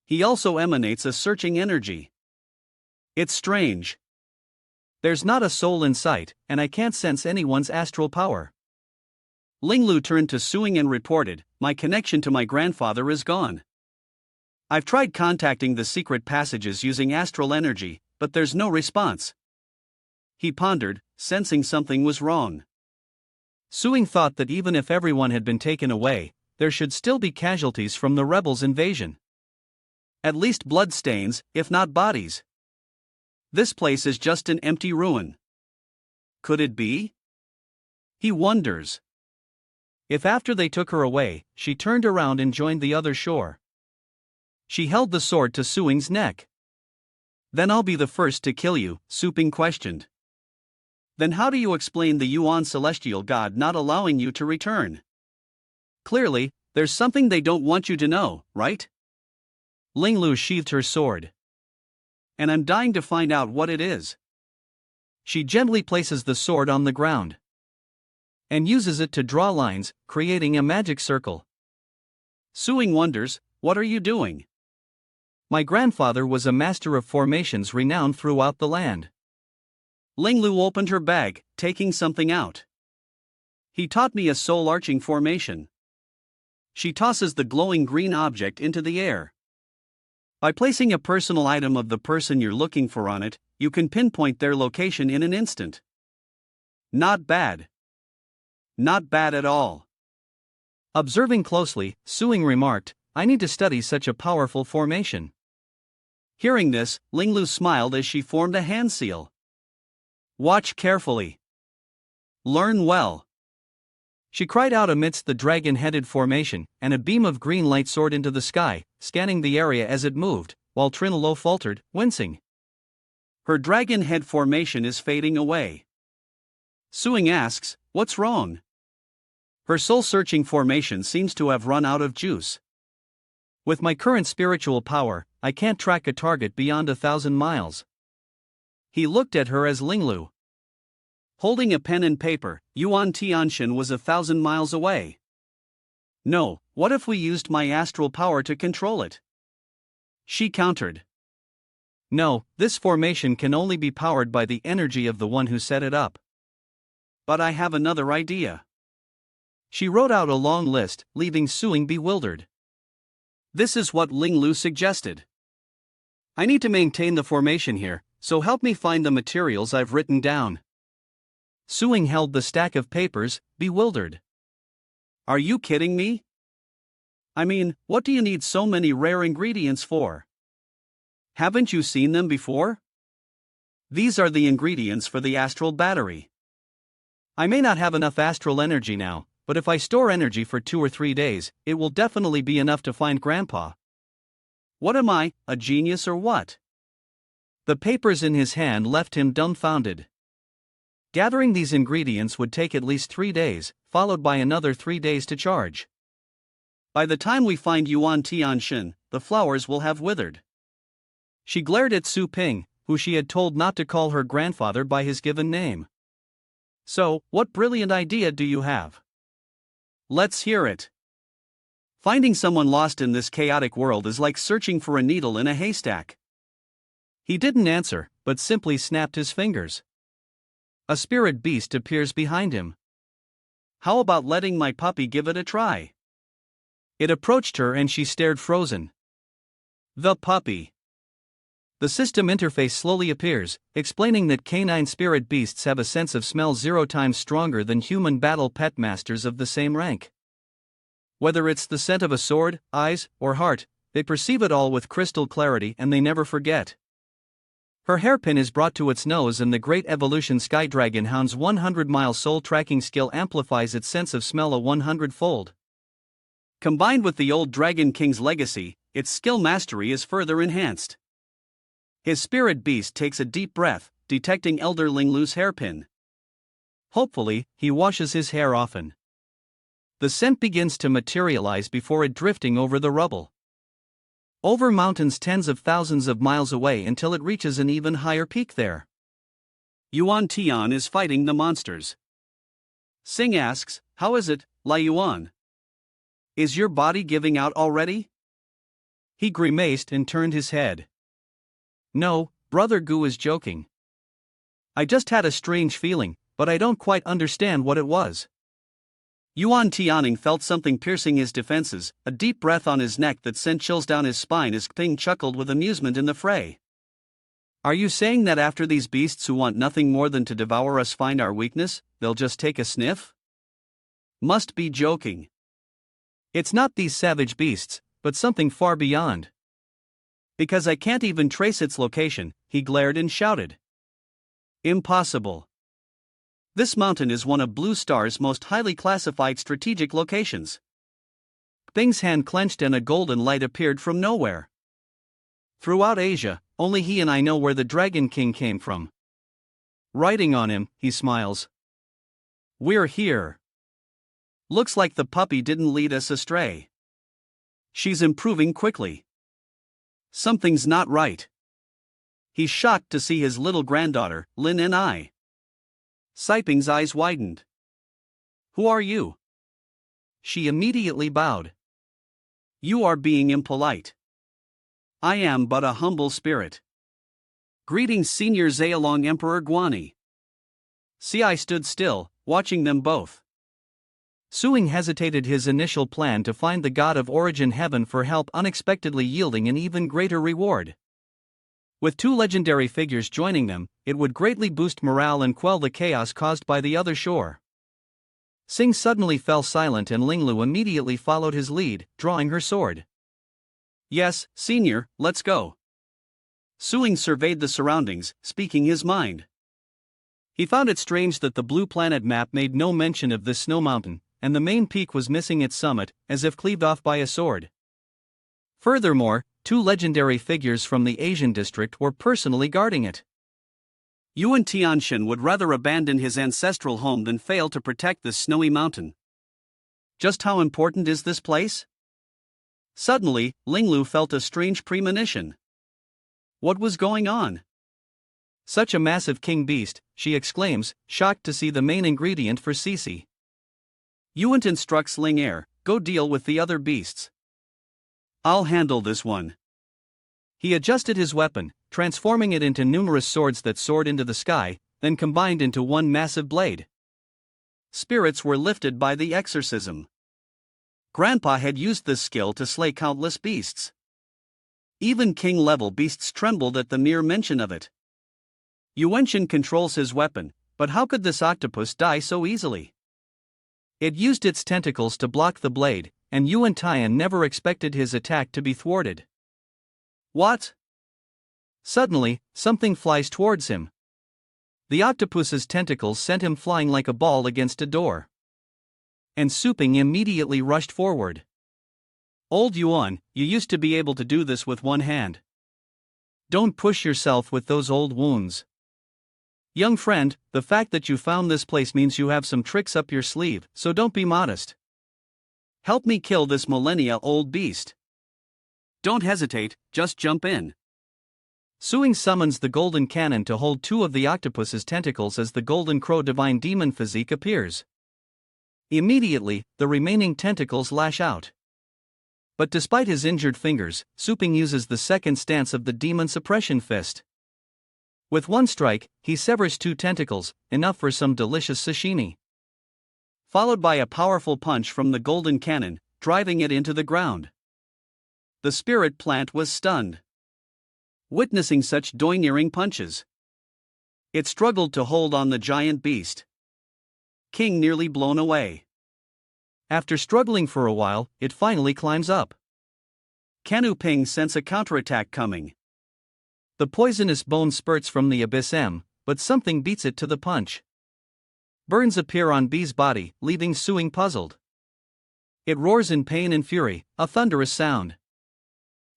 Speaker 2: He also emanates a searching energy. It's strange. There's not a soul in sight, and I can't sense anyone's astral power. Linglu turned to Suing and reported, "My connection to my grandfather is gone. I've tried contacting the secret passages using astral energy, but there's no response." He pondered, sensing something was wrong. Suing thought that even if everyone had been taken away, there should still be casualties from the rebels' invasion. At least bloodstains, if not bodies. This place is just an empty ruin. Could it be? He wonders. If after they took her away, she turned around and joined the other shore. She held the sword to Suing's neck. "Then I'll be the first to kill you," Suping questioned. "Then how do you explain the Yuan celestial god not allowing you to return? Clearly, there's something they don't want you to know, right?" Linglu sheathed her sword. "And I'm dying to find out what it is." She gently places the sword on the ground and uses it to draw lines, creating a magic circle. Suing wonders, what are you doing?
Speaker 1: My grandfather was a master of formations renowned throughout the land.
Speaker 2: Linglu opened her bag, taking something out. He taught me a soul-arching formation. She tosses the glowing green object into the air. By placing a personal item of the person you're looking for on it, you can pinpoint their location in an instant. Not bad. Not bad at all.
Speaker 1: Observing closely, Suing remarked, I need to study such a powerful formation.
Speaker 2: Hearing this, Linglu smiled as she formed a hand seal. Watch carefully. Learn well.
Speaker 1: She cried out amidst the dragon-headed formation, and a beam of green light soared into the sky, scanning the area as it moved, while Trinelo faltered, wincing.
Speaker 2: Her dragon head formation is fading away. Suing asks, what's wrong? Her soul-searching formation seems to have run out of juice.
Speaker 1: With my current spiritual power, I can't track a target beyond 1,000 miles.
Speaker 2: He looked at her as Linglu. Holding a pen and paper, Yuan Tianshan was 1,000 miles away. No, what if we used my astral power to control it? She countered.
Speaker 1: No, this formation can only be powered by the energy of the one who set it up.
Speaker 2: But I have another idea.
Speaker 1: She wrote out a long list, leaving Suing bewildered.
Speaker 2: This is what Linglu suggested.
Speaker 1: I need to maintain the formation here, so help me find the materials I've written down. Suing held the stack of papers, bewildered.
Speaker 2: Are you kidding me? I mean, what do you need so many rare ingredients for? Haven't you seen them before? These are the ingredients for the astral battery.
Speaker 1: I may not have enough astral energy now, but if I store energy for 2 or 3 days, it will definitely be enough to find Grandpa.
Speaker 2: What am I, a genius or what?
Speaker 1: The papers in his hand left him dumbfounded. Gathering these ingredients would take at least 3 days, followed by another 3 days to charge.
Speaker 2: By the time we find Yuan Tianshan, the flowers will have withered.
Speaker 1: She glared at Su Ping, who she had told not to call her grandfather by his given name. So, what brilliant idea do you have?
Speaker 2: Let's hear it. Finding someone lost in this chaotic world is like searching for a needle in a haystack.
Speaker 1: He didn't answer, but simply snapped his fingers. A spirit beast appears behind him.
Speaker 2: How about letting my puppy give it a try?
Speaker 1: It approached her and she stared frozen.
Speaker 2: The puppy.
Speaker 1: The system interface slowly appears, explaining that canine spirit beasts have a sense of smell 0 times stronger than human battle pet masters of the same rank. Whether it's the scent of a sword, eyes, or heart, they perceive it all with crystal clarity and they never forget. Her hairpin is brought to its nose and the Great Evolution Sky Dragon Hound's 100-mile soul tracking skill amplifies its sense of smell a 100-fold.
Speaker 2: Combined with the old Dragon King's legacy, its skill mastery is further enhanced. His spirit beast takes a deep breath, detecting Elder Linglu's hairpin.
Speaker 1: Hopefully, he washes his hair often. The scent begins to materialize before it drifting over the rubble. Over mountains tens of thousands of miles away until it reaches an even higher peak there.
Speaker 2: Yuan Tian is fighting the monsters. Sing asks, how is it, Lai Yuan? Is your body giving out already?
Speaker 1: He grimaced and turned his head. No, Brother Gu is joking. I just had a strange feeling, but I don't quite understand what it was.
Speaker 2: Yuan Tianing felt something piercing his defenses, a deep breath on his neck that sent chills down his spine as Ping chuckled with amusement in the fray. Are you saying that after these beasts who want nothing more than to devour us find our weakness, they'll just take a sniff? Must be joking.
Speaker 1: It's not these savage beasts, but something far beyond.
Speaker 2: Because I can't even trace its location, he glared and shouted. Impossible. This mountain is one of Blue Star's most highly classified strategic locations.
Speaker 1: Bing's hand clenched and a golden light appeared from nowhere. Throughout Asia, only he and I know where the Dragon King came from. Riding on him, he smiles.
Speaker 2: We're here. Looks like the puppy didn't lead us astray. She's improving quickly. Something's not right. He's shocked to see his little granddaughter, Lin and I. Siping's eyes widened. Who are you?
Speaker 1: She immediately bowed.
Speaker 2: You are being impolite. I am but a humble spirit. Greetings, Senior Zhealong Emperor Guani. Ci stood still, watching them both.
Speaker 1: Suing hesitated, his initial plan to find the god of origin heaven for help unexpectedly yielding an even greater reward. With two legendary figures joining them, it would greatly boost morale and quell the chaos caused by the other shore. Sing suddenly fell silent and Linglu immediately followed his lead, drawing her sword.
Speaker 2: Yes, Senior, let's go. Suing surveyed the surroundings, speaking his mind.
Speaker 1: He found it strange that the blue planet map made no mention of this snow mountain, and the main peak was missing its summit, as if cleaved off by a sword. Furthermore, two legendary figures from the Asian district were personally guarding it.
Speaker 2: Yuan Tianshan would rather abandon his ancestral home than fail to protect this snowy mountain. Just how important is this place? Suddenly, Linglu felt a strange premonition. What was going on?
Speaker 1: Such a massive king beast, she exclaims, shocked to see the main ingredient for Cici.
Speaker 2: Yuan instructs Ling Er, go deal with the other beasts. I'll handle this one.
Speaker 1: He adjusted his weapon, transforming it into numerous swords that soared into the sky, then combined into one massive blade.
Speaker 2: Spirits were lifted by the exorcism. Grandpa had used this skill to slay countless beasts. Even king-level beasts trembled at the mere mention of it. Yuanshan controls his weapon, but how could this octopus die so easily?
Speaker 1: It used its tentacles to block the blade, and Yuan Tian never expected his attack to be thwarted.
Speaker 2: What?
Speaker 1: Suddenly, something flies towards him. The octopus's tentacles sent him flying like a ball against a door. And Suping immediately rushed forward. Old Yuan, you used to be able to do this with one hand. Don't push yourself with those old wounds. Young friend, the fact that you found this place means you have some tricks up your sleeve, so don't be modest.
Speaker 2: Help me kill this millennia-old beast. Don't hesitate, just jump in.
Speaker 1: Suing summons the golden cannon to hold two of the octopus's tentacles as the golden crow divine demon physique appears. Immediately, the remaining tentacles lash out. But despite his injured fingers, Suping uses the second stance of the demon suppression fist. With one strike, he severs two tentacles, enough for some delicious sashimi.
Speaker 2: Followed by a powerful punch from the golden cannon, driving it into the ground. The spirit plant was stunned. Witnessing such doineering punches, it struggled to hold on the giant beast. King nearly blown away.
Speaker 1: After struggling for a while, it finally climbs up.
Speaker 2: Kanu Ping sense a counterattack coming.
Speaker 1: The poisonous bone spurts from the abyss but something beats it to the punch. Burns appear on B's body, leaving Suing puzzled. It roars in pain and fury, a thunderous sound.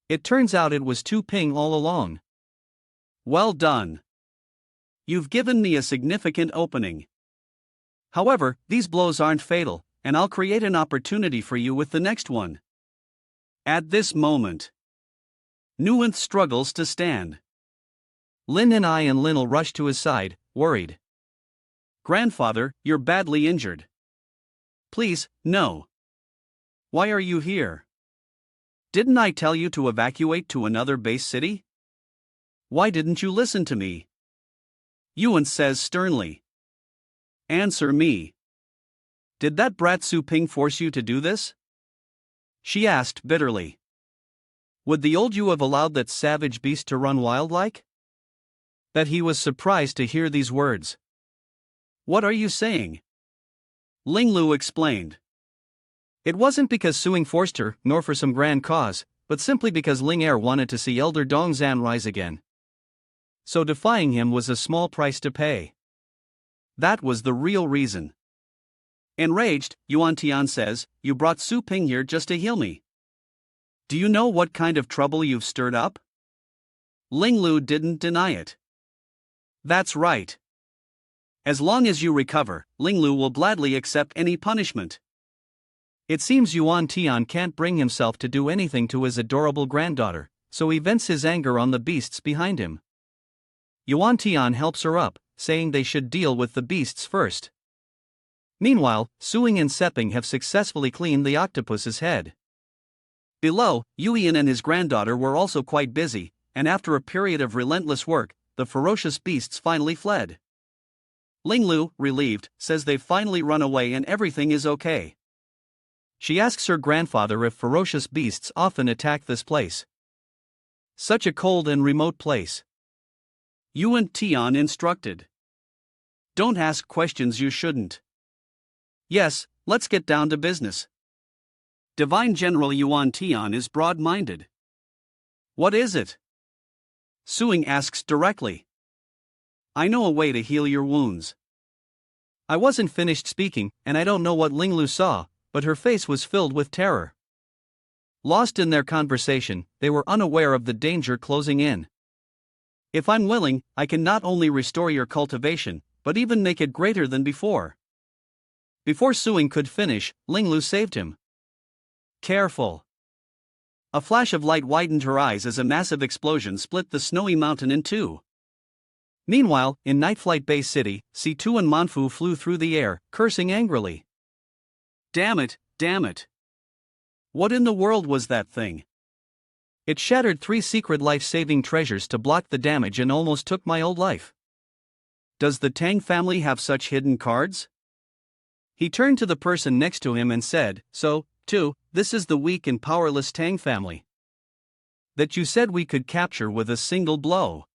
Speaker 1: It turns out it was Tu Ping all along.
Speaker 2: Well done. You've given me a significant opening. However, these blows aren't fatal, and I'll create an opportunity for you with the next one. At this moment, Nuance struggles to stand.
Speaker 1: Lin and Lin'll rush to his side, worried.
Speaker 2: Grandfather, you're badly injured. Please, no. Why are you here? Didn't I tell you to evacuate to another base city? Why didn't you listen to me? Yuan says sternly. Answer me. Did that brat Su Ping force you to do this? She asked bitterly. Would the old you have allowed that savage beast to run wild like? That he was surprised to hear these words. What are you saying? Linglu explained. It wasn't because Suing forced her, nor for some grand cause, but simply because Ling Er wanted to see Elder Dongzhan rise again. So defying him was a small price to pay. That was the real reason. Enraged, Yuan Tian says, you brought Su Ping here just to heal me. Do you know what kind of trouble you've stirred up? Linglu didn't deny it. That's right. As long as you recover, Linglu will gladly accept any punishment. It seems Yuan Tian can't bring himself to do anything to his adorable granddaughter, so he vents his anger on the beasts behind him. Yuan Tian helps her up, saying they should deal with the beasts first. Meanwhile, Suing and Seping have successfully cleaned the octopus's head. Below, Yuyan and his granddaughter were also quite busy, and after a period of relentless work, the ferocious beasts finally fled. Linglu, relieved, says they've finally run away and everything is okay. She asks her grandfather if ferocious beasts often attack this place. Such a cold and remote place. Yuan Tian instructed. Don't ask questions you shouldn't. Yes, let's get down to business. Divine General Yuan Tian is broad-minded. What is it? Suing asks directly. I know a way to heal your wounds.
Speaker 1: I wasn't finished speaking, and I don't know what Linglu saw, but her face was filled with terror. Lost in their conversation, they were unaware of the danger closing in. If I'm willing, I can not only restore your cultivation, but even make it greater than before. Before Suing could finish, Linglu saved him. Careful. A flash of light widened her eyes as a massive explosion split the snowy mountain in two. Meanwhile, in Night Flight Bay City, C2 and Manfu flew through the air, cursing angrily. Damn it, damn it. What in the world was that thing? It shattered 3 secret life-saving treasures to block the damage and almost took my old life. Does the Tang family have such hidden cards? He turned to the person next to him and said, So, too, this is the weak and powerless Tang family that you said we could capture with a single blow.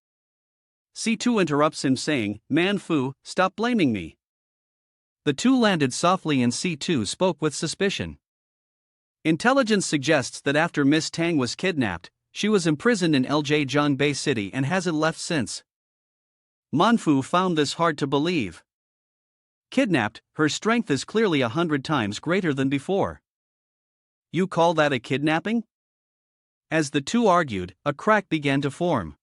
Speaker 1: C2 interrupts him saying, Man Fu, stop blaming me. The two landed softly and C2 spoke with suspicion. Intelligence suggests that after Miss Tang was kidnapped, she was imprisoned in Ljang Bay City and hasn't left since. Manfu found this hard to believe. Kidnapped, her strength is clearly 100 times greater than before. You call that a kidnapping? As the two argued, a crack began to form.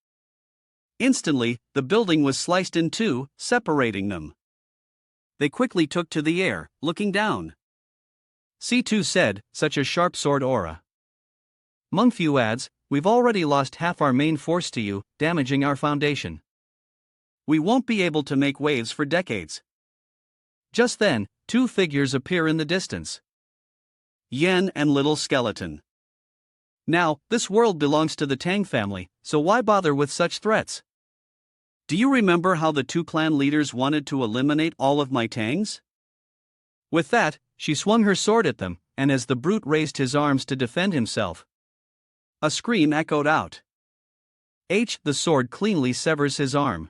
Speaker 1: Instantly, the building was sliced in two, separating them. They quickly took to the air, looking down. C2 said, such a sharp sword aura. Mengfu adds, we've already lost half our main force to you, damaging our foundation. We won't be able to make waves for decades. Just then, 2 figures appear in the distance. Yen and Little Skeleton. Now, this world belongs to the Tang family, so why bother with such threats? Do you remember how the 2 clan leaders wanted to eliminate all of my Tangs? With that, she swung her sword at them, and as the brute raised his arms to defend himself, a scream echoed out. The sword cleanly severs his arm.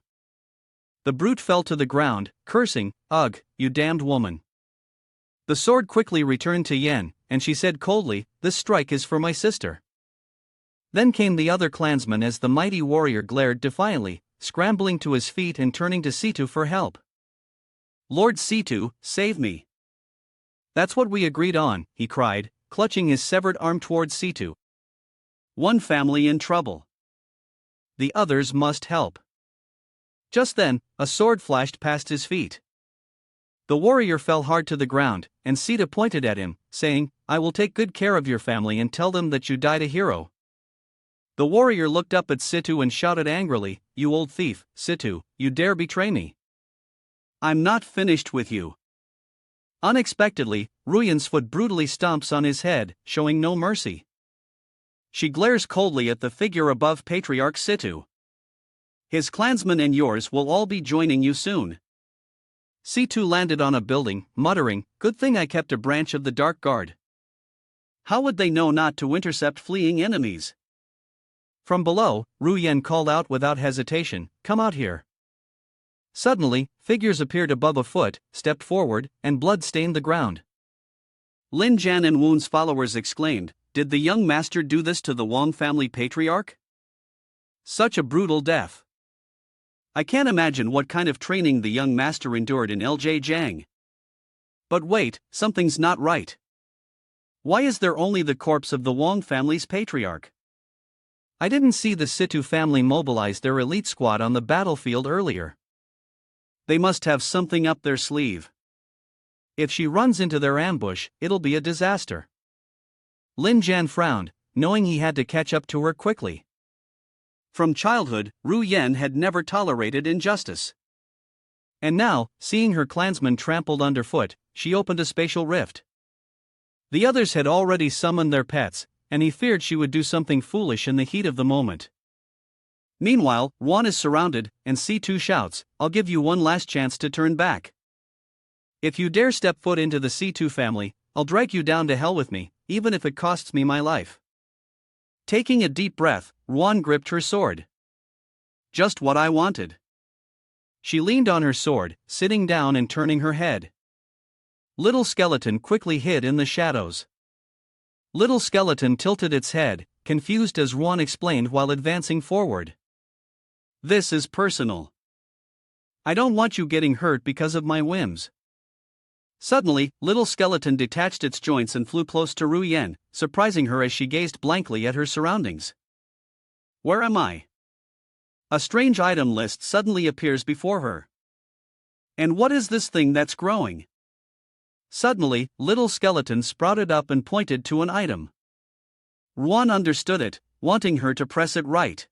Speaker 1: The brute fell to the ground, cursing, Ugh, you damned woman. The sword quickly returned to Yen, and she said coldly, This strike is for my sister. Then came the other clansman as the mighty warrior glared defiantly, scrambling to his feet and turning to Situ for help. Lord Situ, save me. That's what we agreed on, he cried, clutching his severed arm towards Situ. One family in trouble. The others must help. Just then, a sword flashed past his feet. The warrior fell hard to the ground, and Sita pointed at him, saying, I will take good care of your family and tell them that you died a hero. The warrior looked up at Situ and shouted angrily, You old thief, Situ, you dare betray me. I'm not finished with you. Unexpectedly, Ruyan's foot brutally stomps on his head, showing no mercy. She glares coldly at the figure above Patriarch Situ. His clansmen and yours will all be joining you soon. C2 landed on a building, muttering, Good thing I kept a branch of the Dark Guard. How would they know not to intercept fleeing enemies? From below, Ruyan called out without hesitation, Come out here. Suddenly, figures appeared above a foot, stepped forward, and blood stained the ground. Lin Jan and Woon's followers exclaimed, Did the young master do this to the Wang family patriarch? Such a brutal death. I can't imagine what kind of training the young master endured in Ljang. But wait, something's not right. Why is there only the corpse of the Wang family's patriarch? I didn't see the Situ family mobilize their elite squad on the battlefield earlier. They must have something up their sleeve. If she runs into their ambush, it'll be a disaster. Lin Jan frowned, knowing he had to catch up to her quickly. From childhood, Ru Yen had never tolerated injustice. And now, seeing her clansmen trampled underfoot, she opened a spatial rift. The others had already summoned their pets, and he feared she would do something foolish in the heat of the moment.
Speaker 2: Meanwhile, Ruan is surrounded, and C2 shouts, "I'll give you one last chance to turn back. If you dare step foot into the C2 family, I'll drag you down to hell with me, even if it costs me my life." Taking a deep breath, Ruan gripped her sword. Just what I wanted. She leaned on her sword, sitting down and turning her head. Little Skeleton quickly hid in the shadows. Little Skeleton tilted its head, confused as Ruan explained while advancing forward. "This is personal. I don't want you getting hurt because of my whims." Suddenly, Little Skeleton detached its joints and flew close to Ru Yan, surprising her as she gazed blankly at her surroundings. "Where am I?" A strange item list suddenly appears before her. "And what is this thing that's growing?" Suddenly, Little Skeleton sprouted up and pointed to an item. Ruan understood it, wanting her to press it right.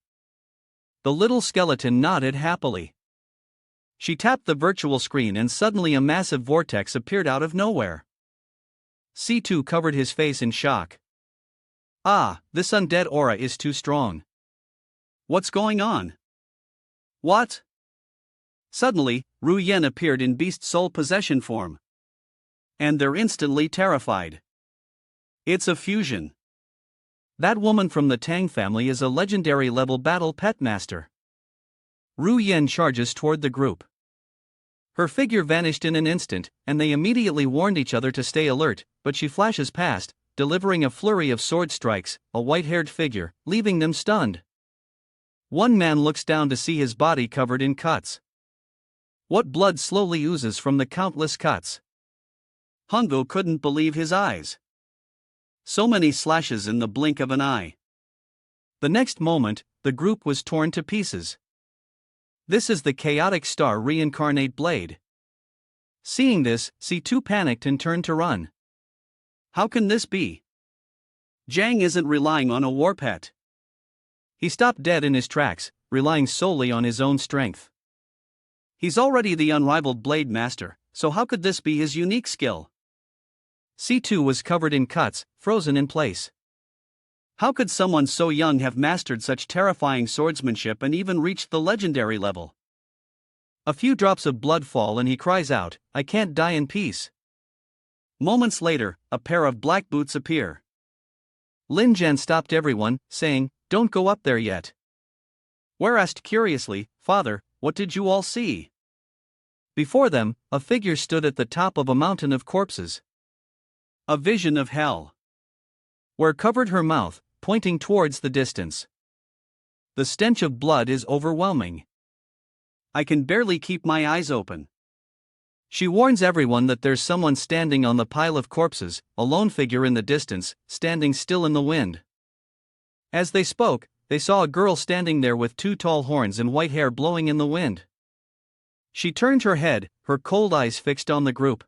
Speaker 2: The Little Skeleton nodded happily. She tapped the virtual screen and suddenly a massive vortex appeared out of nowhere. C2 covered his face in shock. "Ah, this undead aura is too strong. What's going on?" "What?" Suddenly, Ru Yan appeared in beast soul possession form. And they're instantly terrified. It's a fusion. That woman from the Tang family is a legendary level battle pet master. Ru Yan charges toward the group. Her figure vanished in an instant, and they immediately warned each other to stay alert, but she flashes past, delivering a flurry of sword strikes, a white-haired figure, leaving them stunned. One man looks down to see his body covered in cuts. What blood slowly oozes from the countless cuts. Hungo couldn't believe his eyes. So many slashes in the blink of an eye. The next moment, the group was torn to pieces. This is the chaotic star reincarnate blade. Seeing this, C2 panicked and turned to run. How can this be? Zhang isn't relying on a war pet. He stopped dead in his tracks, relying solely on his own strength. He's already the unrivaled blade master, so how could this be his unique skill? C2 was covered in cuts, frozen in place. How could someone so young have mastered such terrifying swordsmanship and even reached the legendary level? A few drops of blood fall and he cries out, "I can't die in peace." Moments later, a pair of black boots appear. Lin Jian stopped everyone, saying, "Don't go up there yet." Ware asked curiously, "Father, what did you all see?" Before them, a figure stood at the top of a mountain of corpses. A vision of hell. Ware covered her mouth, pointing towards the distance. The stench of blood is overwhelming. I can barely keep my eyes open. She warns everyone that there's someone standing on the pile of corpses, a lone figure in the distance, standing still in the wind. As they spoke, they saw a girl standing there with two tall horns and white hair blowing in the wind. She turned her head, her cold eyes fixed on the group.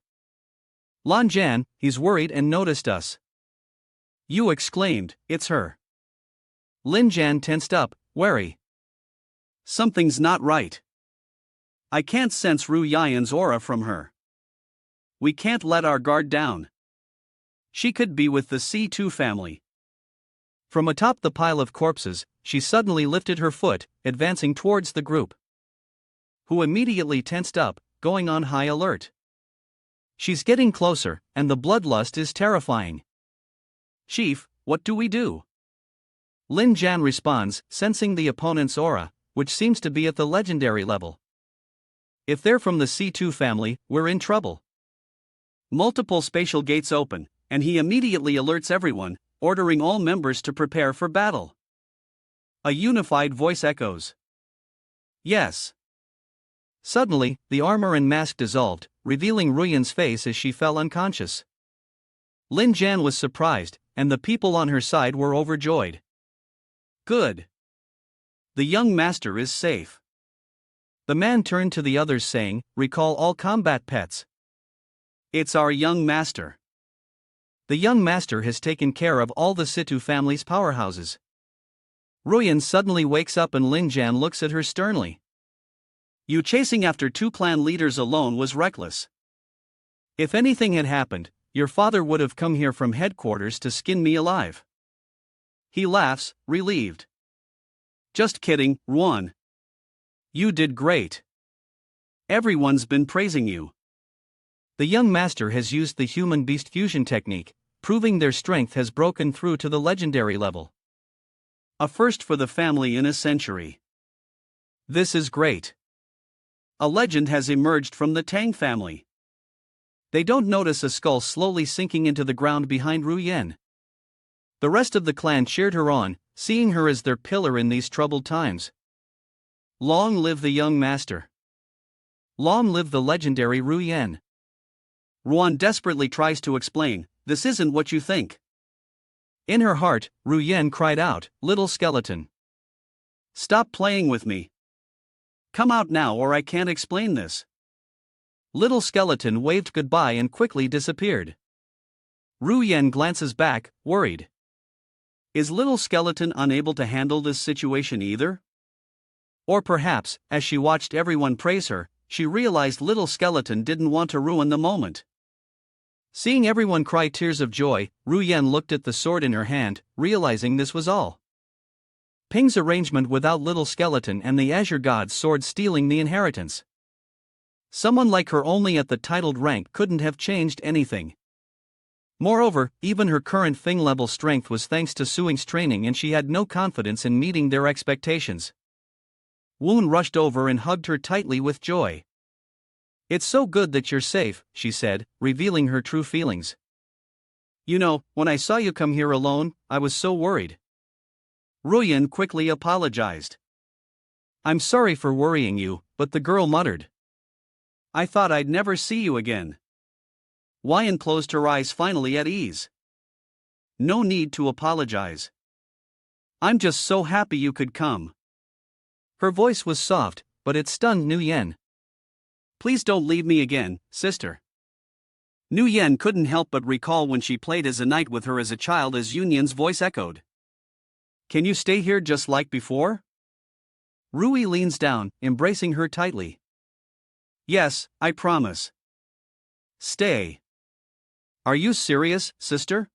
Speaker 2: "Lan Jian, he's worried and noticed us." Yu exclaimed, "It's her." Lin Jian tensed up, wary. Something's not right. I can't sense Ru Yan's aura from her. We can't let our guard down. She could be with the C2 family. From atop the pile of corpses, she suddenly lifted her foot, advancing towards the group, who immediately tensed up, going on high alert. She's getting closer, and the bloodlust is terrifying. "Chief, what do we do?" Lin Jian responds, sensing the opponent's aura, which seems to be at the legendary level. If they're from the C2 family, we're in trouble. Multiple spatial gates open, and he immediately alerts everyone, ordering all members to prepare for battle. A unified voice echoes. Yes. Suddenly, the armor and mask dissolved, revealing Ruyan's face as she fell unconscious. Lin Jian was surprised, and the people on her side were overjoyed. Good. The young master is safe. The man turned to the others saying, "Recall all combat pets. It's our young master. The young master has taken care of all the Situ family's powerhouses." Ruyan suddenly wakes up and Lin Jian looks at her sternly. "You chasing after two clan leaders alone was reckless. If anything had happened, your father would have come here from headquarters to skin me alive." He laughs, relieved. Just kidding, Ruan. You did great. Everyone's been praising you.
Speaker 1: The young master has used the human-beast fusion technique, proving their strength has broken through to the legendary level.
Speaker 2: A first for the family in a century.
Speaker 1: This is great.
Speaker 2: A legend has emerged from the Tang family.
Speaker 1: They don't notice a skull slowly sinking into the ground behind Ru Yen. The rest of the clan cheered her on, seeing her as their pillar in these troubled times. Long live the young master. Long live the legendary Ru Yen.
Speaker 2: Ruan desperately tries to explain, this isn't what you think.
Speaker 1: In her heart, Ru Yen cried out, little skeleton.
Speaker 2: Stop playing with me. Come out now or I can't explain this.
Speaker 1: Little skeleton waved goodbye and quickly disappeared. Ru Yen glances back, worried.
Speaker 2: Is little skeleton unable to handle this situation either?
Speaker 1: Or perhaps, as she watched everyone praise her, she realized little skeleton didn't want to ruin the moment. Seeing everyone cry tears of joy, Ru Yen looked at the sword in her hand, realizing this was all. Ping's arrangement without little skeleton and the Azure God's sword stealing the inheritance. Someone like her only at the titled rank couldn't have changed anything. Moreover, even her current Fing level strength was thanks to Suing's training and she had no confidence in meeting their expectations. Woon rushed over and hugged her tightly with joy. It's so good that you're safe, she said, revealing her true feelings. You know, when I saw you come here alone, I was so worried.
Speaker 2: Ru Yen quickly apologized.
Speaker 1: I'm sorry for worrying you, but the girl muttered.
Speaker 2: I thought I'd never see you again. Wyan closed her eyes, finally at ease. No need to apologize. I'm just so happy you could come.
Speaker 1: Her voice was soft, but it stunned Nu Yen.
Speaker 2: Please don't leave me again, sister. Nu Yen couldn't help but recall when she played as a knight with her as a child as Yunyan's voice echoed. Can you stay here just like before?
Speaker 1: Rui leans down, embracing her tightly.
Speaker 2: Yes, I promise.
Speaker 1: Stay. Are you serious, sister?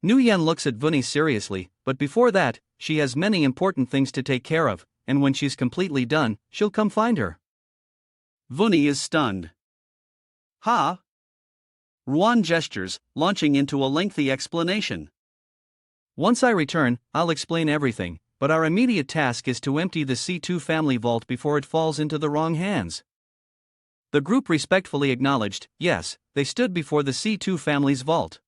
Speaker 1: Nu Yen looks at Vuni seriously, but before that, she has many important things to take care of, and when she's completely done, she'll come find her.
Speaker 2: Vuni is stunned. Ha! Ruan gestures, launching into a lengthy explanation.
Speaker 1: Once I return, I'll explain everything, but our immediate task is to empty the C2 family vault before it falls into the wrong hands. The group respectfully acknowledged, yes, they stood before the C2 family's vault.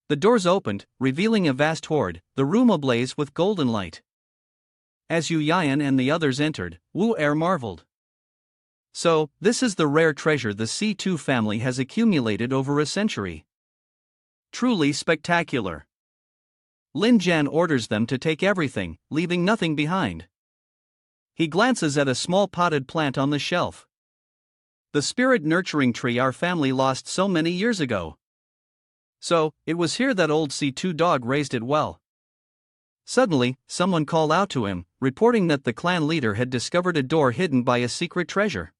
Speaker 1: The doors opened, revealing a vast hoard, the room ablaze with golden light. As Yu Yan and the others entered, Wu Er marveled. So, this is the rare treasure the C2 family has accumulated over a century.
Speaker 2: Truly spectacular.
Speaker 1: Lin Jan orders them to take everything, leaving nothing behind. He glances at a small potted plant on the shelf. The spirit nurturing tree our family lost so many years ago. So, it was here that old C2 dog raised it well. Suddenly, someone called out to him, reporting that the clan leader had discovered a door hidden by a secret treasure.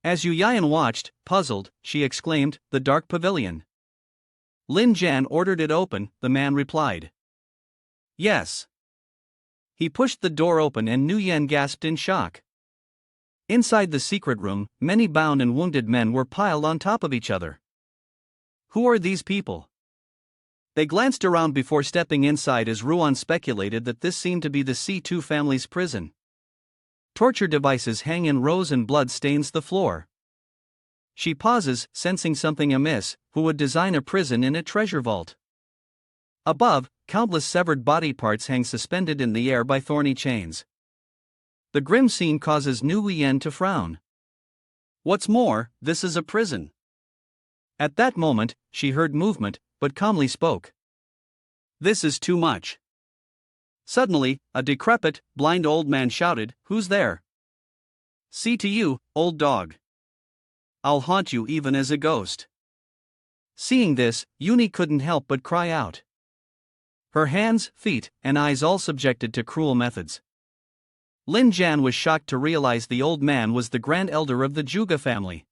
Speaker 1: As Yu Yan watched, puzzled, she exclaimed, "The dark pavilion." Lin Jan ordered it open, the man replied. Yes. He pushed the door open and Nu Yen gasped in shock. Inside the secret room, many bound and wounded men were piled on top of each other. Who are these people? They glanced around before stepping inside as Ruan speculated that this seemed to be the C2 family's prison. Torture devices hang in rows and blood stains the floor. She pauses, sensing something amiss. Who would design a prison in a treasure vault? Above, countless severed body parts hang suspended in the air by thorny chains. The grim scene causes Nu Yen to frown.
Speaker 2: What's more, this is a prison.
Speaker 1: At that moment, she heard movement, but calmly spoke.
Speaker 2: This is too much. Suddenly, a decrepit, blind old man shouted, "Who's there?" "See to you, old dog. I'll haunt you even as a ghost."
Speaker 1: Seeing this, Uni couldn't help but cry out. Her hands, feet, and eyes all subjected to cruel methods. Lin Jan was shocked to realize the old man was the grand elder of the Juga family.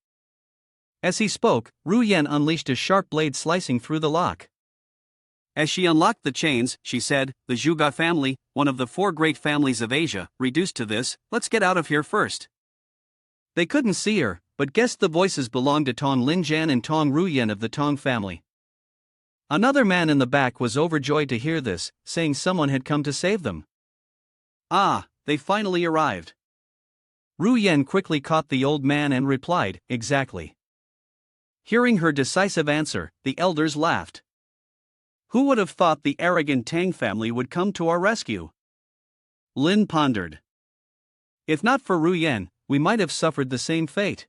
Speaker 1: As he spoke, Ru Yen unleashed a sharp blade slicing through the lock.
Speaker 2: As she unlocked the chains, she said, "The Zhuge family, one of the four great families of Asia, reduced to this, let's get out of here first."
Speaker 1: They couldn't see her, but guessed the voices belonged to Tong Linjian and Tong Ruyen of the Tong family. Another man in the back was overjoyed to hear this, saying someone had come to save them.
Speaker 2: "Ah, they finally arrived."
Speaker 1: Ruyen quickly caught the old man and replied, "Exactly."
Speaker 2: Hearing her decisive answer, the elders laughed. "Who would have thought the arrogant Tang family would come to our rescue?" Lin pondered.
Speaker 1: "If not for Ruyen, we might have suffered the same fate."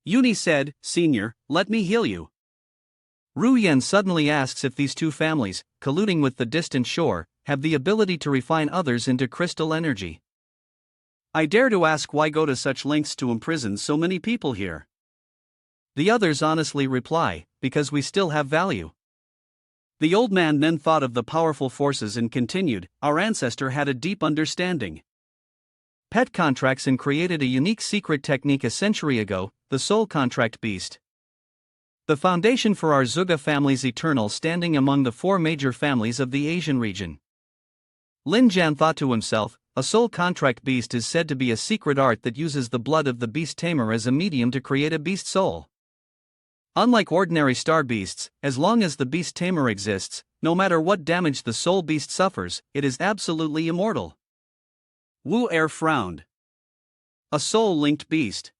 Speaker 2: Yuni said, "Senior, let me heal you."
Speaker 1: Ruyen suddenly asks if these two families, colluding with the distant shore, have the ability to refine others into crystal energy.
Speaker 2: "I dare to ask why go to such lengths to imprison so many people here?"
Speaker 1: The others honestly reply, "Because we still have value."
Speaker 2: The old man then thought of the powerful forces and continued, "Our ancestor had a deep understanding.
Speaker 1: Pet contracts and created a unique secret technique a century ago, the soul contract beast. The foundation for our Zhuge family's eternal standing among the four major families of the Asian region." Lin Jian thought to himself, a soul contract beast is said to be a secret art that uses the blood of the beast tamer as a medium to create a beast soul. Unlike ordinary star beasts, as long as the beast tamer exists, no matter what damage the soul beast suffers, it is absolutely immortal.
Speaker 2: Wu Er frowned. "A soul-linked beast.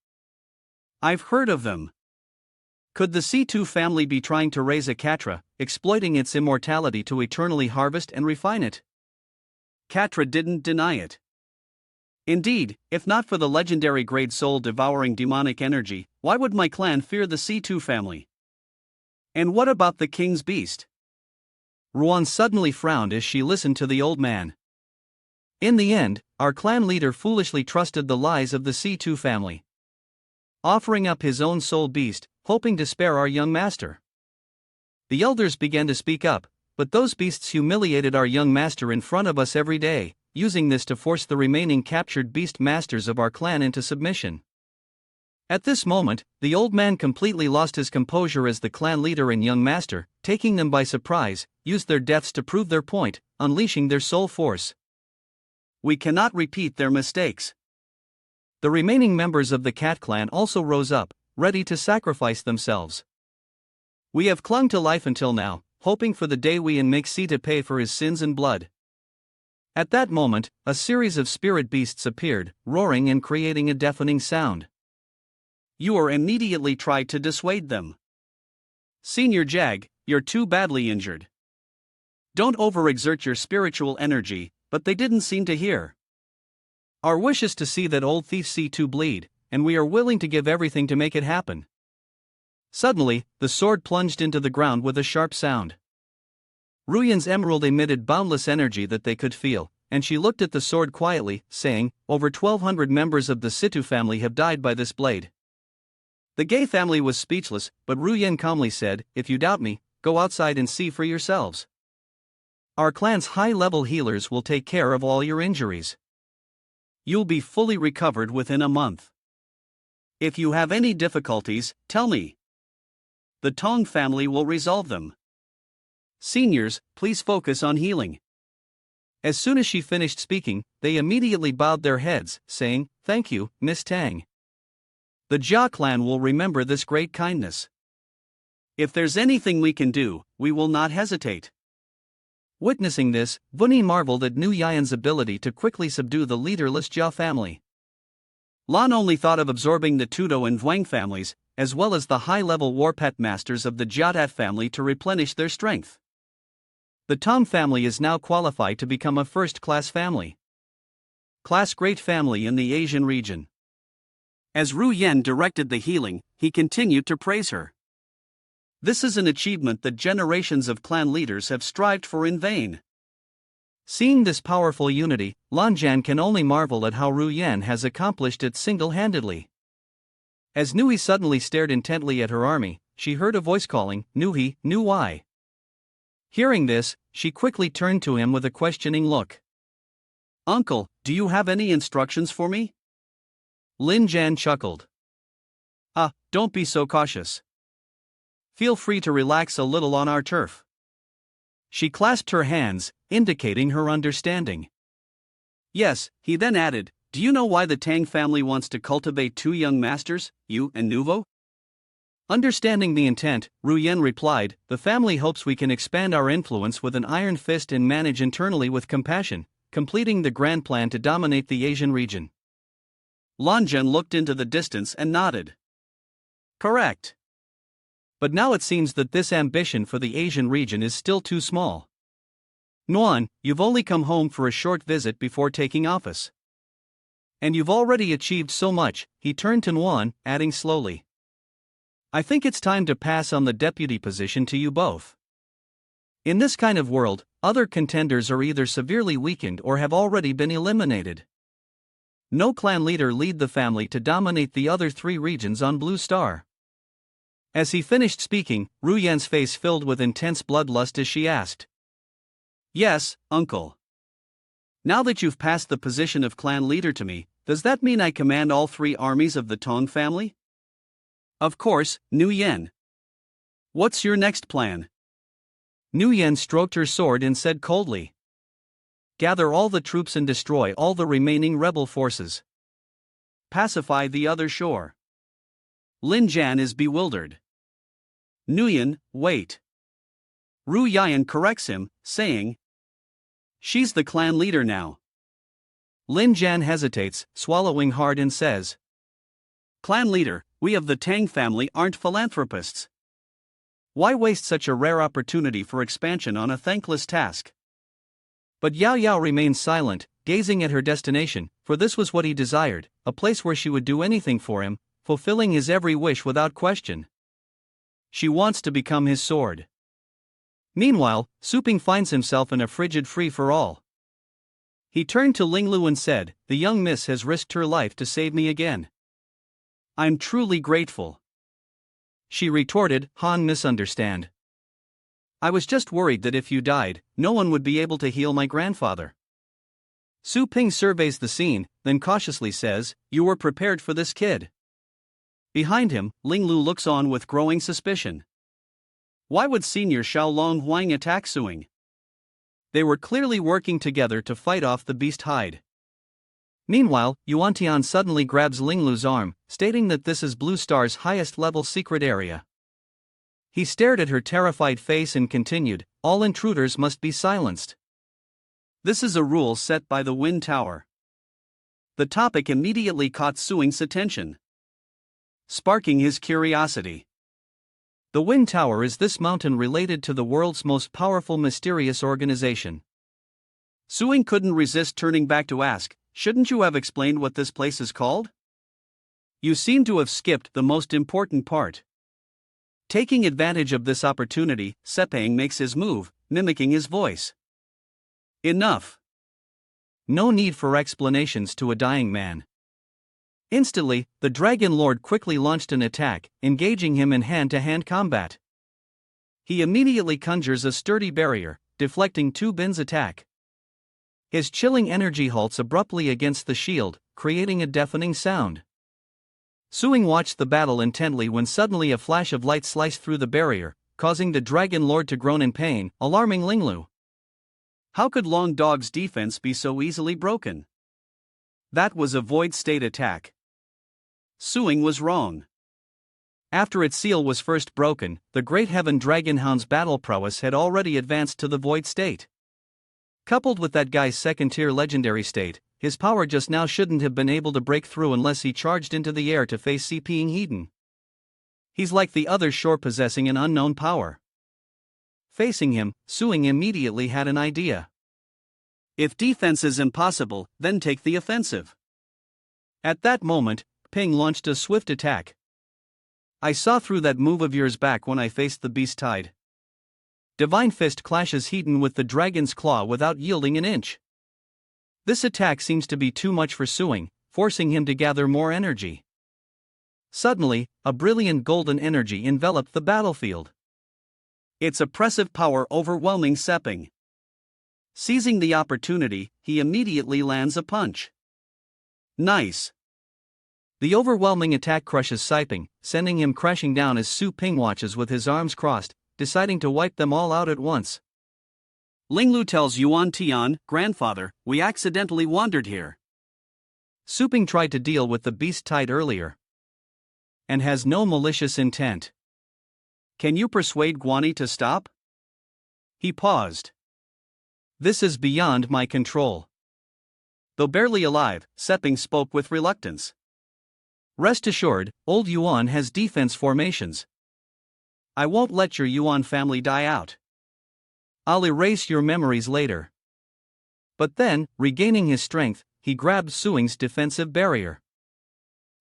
Speaker 2: I've heard of them. Could the C2 family be trying to raise a Katra, exploiting its immortality to eternally harvest and refine it?" Katra didn't deny it. "Indeed, if not for the legendary grade soul-devouring demonic energy, why would my clan fear the C2 family? And what about the king's beast?"
Speaker 1: Ruan suddenly frowned as she listened to the old man. "In the end, our clan leader foolishly trusted the lies of the C2 family, offering up his own soul beast, hoping to spare our young master." The elders began to speak up, "But those beasts humiliated our young master in front of us every day, using this to force the remaining captured beast masters of our clan into submission." At this moment, the old man completely lost his composure as the clan leader and young master, taking them by surprise, used their deaths to prove their point, unleashing their soul force.
Speaker 2: "We cannot repeat their mistakes."
Speaker 1: The remaining members of the cat clan also rose up, ready to sacrifice themselves. "We have clung to life until now, hoping for the day we make Sita pay for his sins and blood." At that moment, a series of spirit beasts appeared, roaring and creating a deafening sound.
Speaker 2: Yor immediately tried to dissuade them. "Senior Jag, you're too badly injured. Don't overexert your spiritual energy," but they didn't seem to hear.
Speaker 1: "Our wish is to see that old thief C2 bleed, and we are willing to give everything to make it happen." Suddenly, the sword plunged into the ground with a sharp sound. Ruyen's emerald emitted boundless energy that they could feel, and she looked at the sword quietly, saying, "Over 1,200 members of the Situ family have died by this blade." The Gay family was speechless, but Ruyen calmly said, "If you doubt me, go outside and see for yourselves. Our clan's high-level healers will take care of all your injuries.
Speaker 2: You'll be fully recovered within a month. If you have any difficulties, tell me. The Tong family will resolve them. Seniors, please focus on healing."
Speaker 1: As soon as she finished speaking, they immediately bowed their heads, saying, "Thank you, Miss Tang. The Jia clan will remember this great kindness.
Speaker 2: If there's anything we can do, we will not hesitate."
Speaker 1: Witnessing this, Vuni marveled at Nu Yan's ability to quickly subdue the leaderless Jia family.
Speaker 2: Lan only thought of absorbing the Tudo and Vwang families, as well as the high-level warpet masters of the Jiadat family to replenish their strength.
Speaker 1: The Tong family is now qualified to become a first-class family. Class great family in the Asian region.
Speaker 2: As Ruyen directed the healing, he continued to praise her. "This is an achievement that generations of clan leaders have strived for in vain."
Speaker 1: Seeing this powerful unity, Lanjian can only marvel at how Ruyen has accomplished it single-handedly. As Nui suddenly stared intently at her army, she heard a voice calling, "Nuhi, Nu-Wai." Hearing this, she quickly turned to him with a questioning look.
Speaker 2: "Uncle, do you have any instructions for me?"
Speaker 1: Lin Jian chuckled.
Speaker 2: Don't be so cautious. Feel free to relax a little on our turf. She clasped her hands, indicating her understanding. Yes, he then added, do you know why the Tang family wants to cultivate two young masters, you and Nuvo?
Speaker 1: Understanding the intent, Ru Yen replied, the family hopes we can expand our influence with an iron fist and manage internally with compassion, completing the grand plan to dominate the Asian region.
Speaker 2: Lan Zhen looked into the distance and nodded. Correct.
Speaker 1: But now it seems that this ambition for the Asian region is still too small. Nguyen, you've only come home for a short visit before taking office. And you've already achieved so much, he turned to Nguyen, adding slowly. I think it's time to pass on the deputy position to you both. In this kind of world, other contenders are either severely weakened or have already been eliminated. No clan leader lead the family to dominate the other three regions on Blue Star. As he finished speaking, Ru Yan's face filled with intense bloodlust as she asked.
Speaker 2: Yes, uncle. Now that you've passed the position of clan leader to me, does that mean I command all three armies of the Tong family? Of course, Nguyen. What's your next plan?
Speaker 1: Nguyen stroked her sword and said coldly. Gather all the troops and destroy all the remaining rebel forces.
Speaker 2: Pacify the other shore. Lin Jan is bewildered. Nguyen, wait. Ru Yan corrects him, saying, she's the clan leader now.
Speaker 1: Lin Jan hesitates, swallowing hard and says,
Speaker 2: Clan leader, we of the Tang family aren't philanthropists. Why waste such a rare opportunity for expansion on a thankless task?
Speaker 1: But Yao Yao remained silent, gazing at her destination, for this was what he desired, a place where she would do anything for him, fulfilling his every wish without question. She wants to become his sword. Meanwhile, Su Ping finds himself in a frigid free-for-all. He turned to Ling Lu and said, the young miss has risked her life to save me again.
Speaker 2: I'm truly grateful.
Speaker 1: She retorted, Han misunderstand. I was just worried that if you died, no one would be able to heal my grandfather. Su Ping surveys the scene, then cautiously says, you were prepared for this kid.
Speaker 2: Behind him, Ling Lu looks on with growing suspicion. Why would Senior Xiaolong Huang attack Suing? They were clearly working together to fight off the beast hide.
Speaker 1: Meanwhile, Yuantian suddenly grabs Ling Lu's arm, stating that this is Blue Star's highest-level secret area. He stared at her terrified face and continued, all intruders must be silenced.
Speaker 2: This is a rule set by the Wind Tower. The topic immediately caught Suing's attention, sparking his curiosity.
Speaker 1: The Wind Tower is this mountain related to the world's most powerful mysterious organization.
Speaker 2: Suing couldn't resist turning back to ask, shouldn't you have explained what this place is called? You seem to have skipped the most important part. Taking advantage of this opportunity, Sepang makes his move, mimicking his voice. Enough.
Speaker 1: No need for explanations to a dying man. Instantly, the Dragon Lord quickly launched an attack, engaging him in hand-to-hand combat. He immediately conjures a sturdy barrier, deflecting Tu Bin's attack. His chilling energy halts abruptly against the shield, creating a deafening sound. Suing watched the battle intently when suddenly a flash of light sliced through the barrier, causing the Dragon Lord to groan in pain, alarming Linglu. How could Long Dog's defense be so easily broken? That was a void state attack. Suing was wrong. After its seal was first broken, the Great Heaven Dragonhound's battle prowess had already advanced to the void state. Coupled with that guy's second-tier legendary state, his power just now shouldn't have been able to break through unless he charged into the air to face CPing Hedon. He's like the other shore possessing an unknown power. Facing him, Suing immediately had an idea. If defense is impossible, then take the offensive. At that moment, Ping launched a swift attack. I saw through that move of yours back when I faced the Beast Tide. Divine Fist clashes Hedon with the Dragon's Claw without yielding an inch. This attack seems to be too much for Suing, forcing him to gather more energy. Suddenly, a brilliant golden energy enveloped the battlefield. Its oppressive power overwhelming Sepang. Seizing the opportunity, he immediately lands a punch. Nice. The overwhelming attack crushes Sepang, sending him crashing down as Su Ping watches with his arms crossed, deciding to wipe them all out at once.
Speaker 2: Linglu tells Yuan Tian, "Grandfather, we accidentally wandered here."
Speaker 1: Su Ping tried to deal with the beast tide earlier and has no malicious intent.
Speaker 2: "Can you persuade Guani to stop?" He paused.
Speaker 1: This is beyond my control.
Speaker 2: Though barely alive, Seping spoke with reluctance.
Speaker 1: Rest assured, old Yuan has defense formations.
Speaker 2: I won't let your Yuan family die out.
Speaker 1: I'll erase your memories later. But then, regaining his strength, he grabbed Suing's defensive barrier.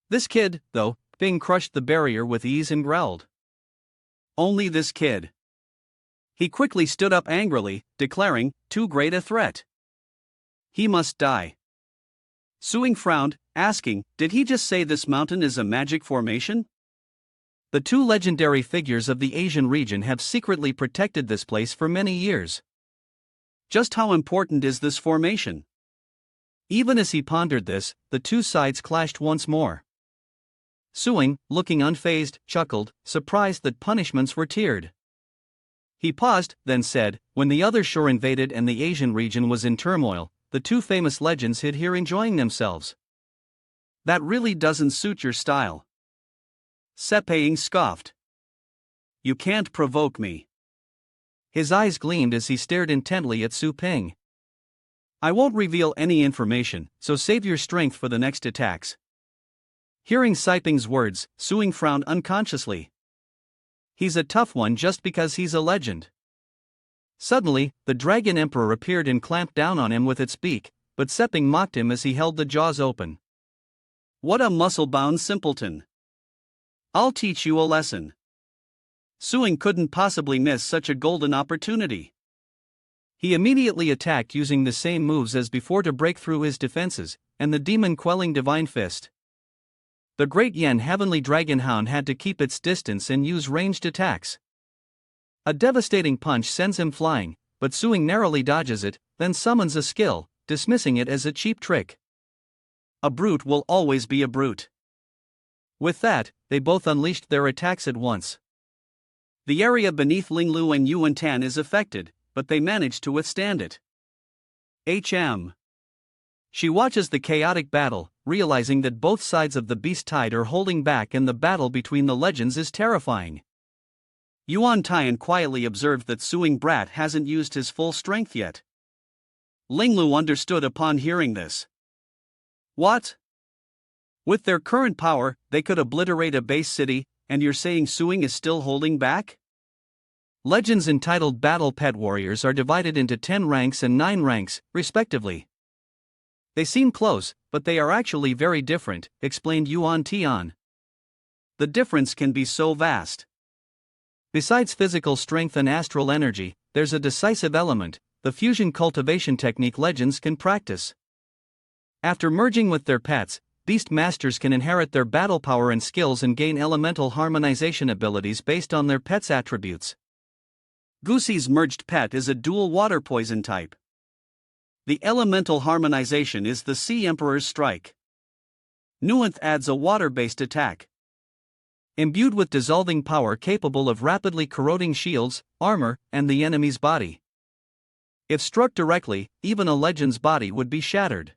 Speaker 2: This kid, though,
Speaker 1: Bing crushed the barrier with ease and growled.
Speaker 2: Only this kid. He quickly stood up angrily, declaring, too great a threat. He must die. Suing frowned, asking, did he just say this mountain is a magic formation?
Speaker 1: The two legendary figures of the Asian region have secretly protected this place for many years.
Speaker 2: Just how important is this formation?
Speaker 1: Even as he pondered this, the two sides clashed once more. Suing, looking unfazed, chuckled, surprised that punishments were tiered. He paused, then said, when the other shore invaded and the Asian region was in turmoil, the two famous legends hid here enjoying themselves.
Speaker 2: That really doesn't suit your style. Sepeng scoffed. You can't provoke me.
Speaker 1: His eyes gleamed as he stared intently at Su Ping. I won't reveal any information, so save your strength for the next attacks. Hearing Sepeng's words, Suing frowned unconsciously. He's a tough one just because he's a legend. Suddenly, the Dragon Emperor appeared and clamped down on him with its beak, but Sepeng mocked him as he held the jaws open.
Speaker 2: What a muscle-bound simpleton. I'll teach you a lesson. Suing couldn't possibly miss such a golden opportunity.
Speaker 1: He immediately attacked using the same moves as before to break through his defenses, and the demon-quelling Divine Fist. The Great Yen Heavenly Dragon Hound had to keep its distance and use ranged attacks. A devastating punch sends him flying, but Suing narrowly dodges it, then summons a skill, dismissing it as a cheap trick.
Speaker 2: A brute will always be a brute.
Speaker 1: With that, they both unleashed their attacks at once.
Speaker 2: The area beneath Linglu and Yuan Tan is affected, but they managed to withstand it. She watches the chaotic battle, realizing that both sides of the beast tide are holding back and the battle between the legends is terrifying. Yuan Tian quietly observed that Suing Brat hasn't used his full strength yet. Linglu understood upon hearing this. What? With their current power, they could obliterate a base city, and you're saying Suing is still holding back? Legends entitled Battle Pet Warriors are divided into 10 ranks and 9 ranks, respectively. They seem close, but they are actually very different, explained Yuan Tian. The difference can be so vast. Besides physical strength and astral energy, there's a decisive element, the fusion cultivation technique legends can practice. After merging with their pets, beast masters can inherit their battle power and skills and gain elemental harmonization abilities based on their pet's attributes. Goosey's merged pet is a dual water poison type. The elemental harmonization is the Sea Emperor's strike. Nuanth adds a water-based attack. Imbued with dissolving power capable of rapidly corroding shields, armor, and the enemy's body. If struck directly, even a legend's body would be shattered.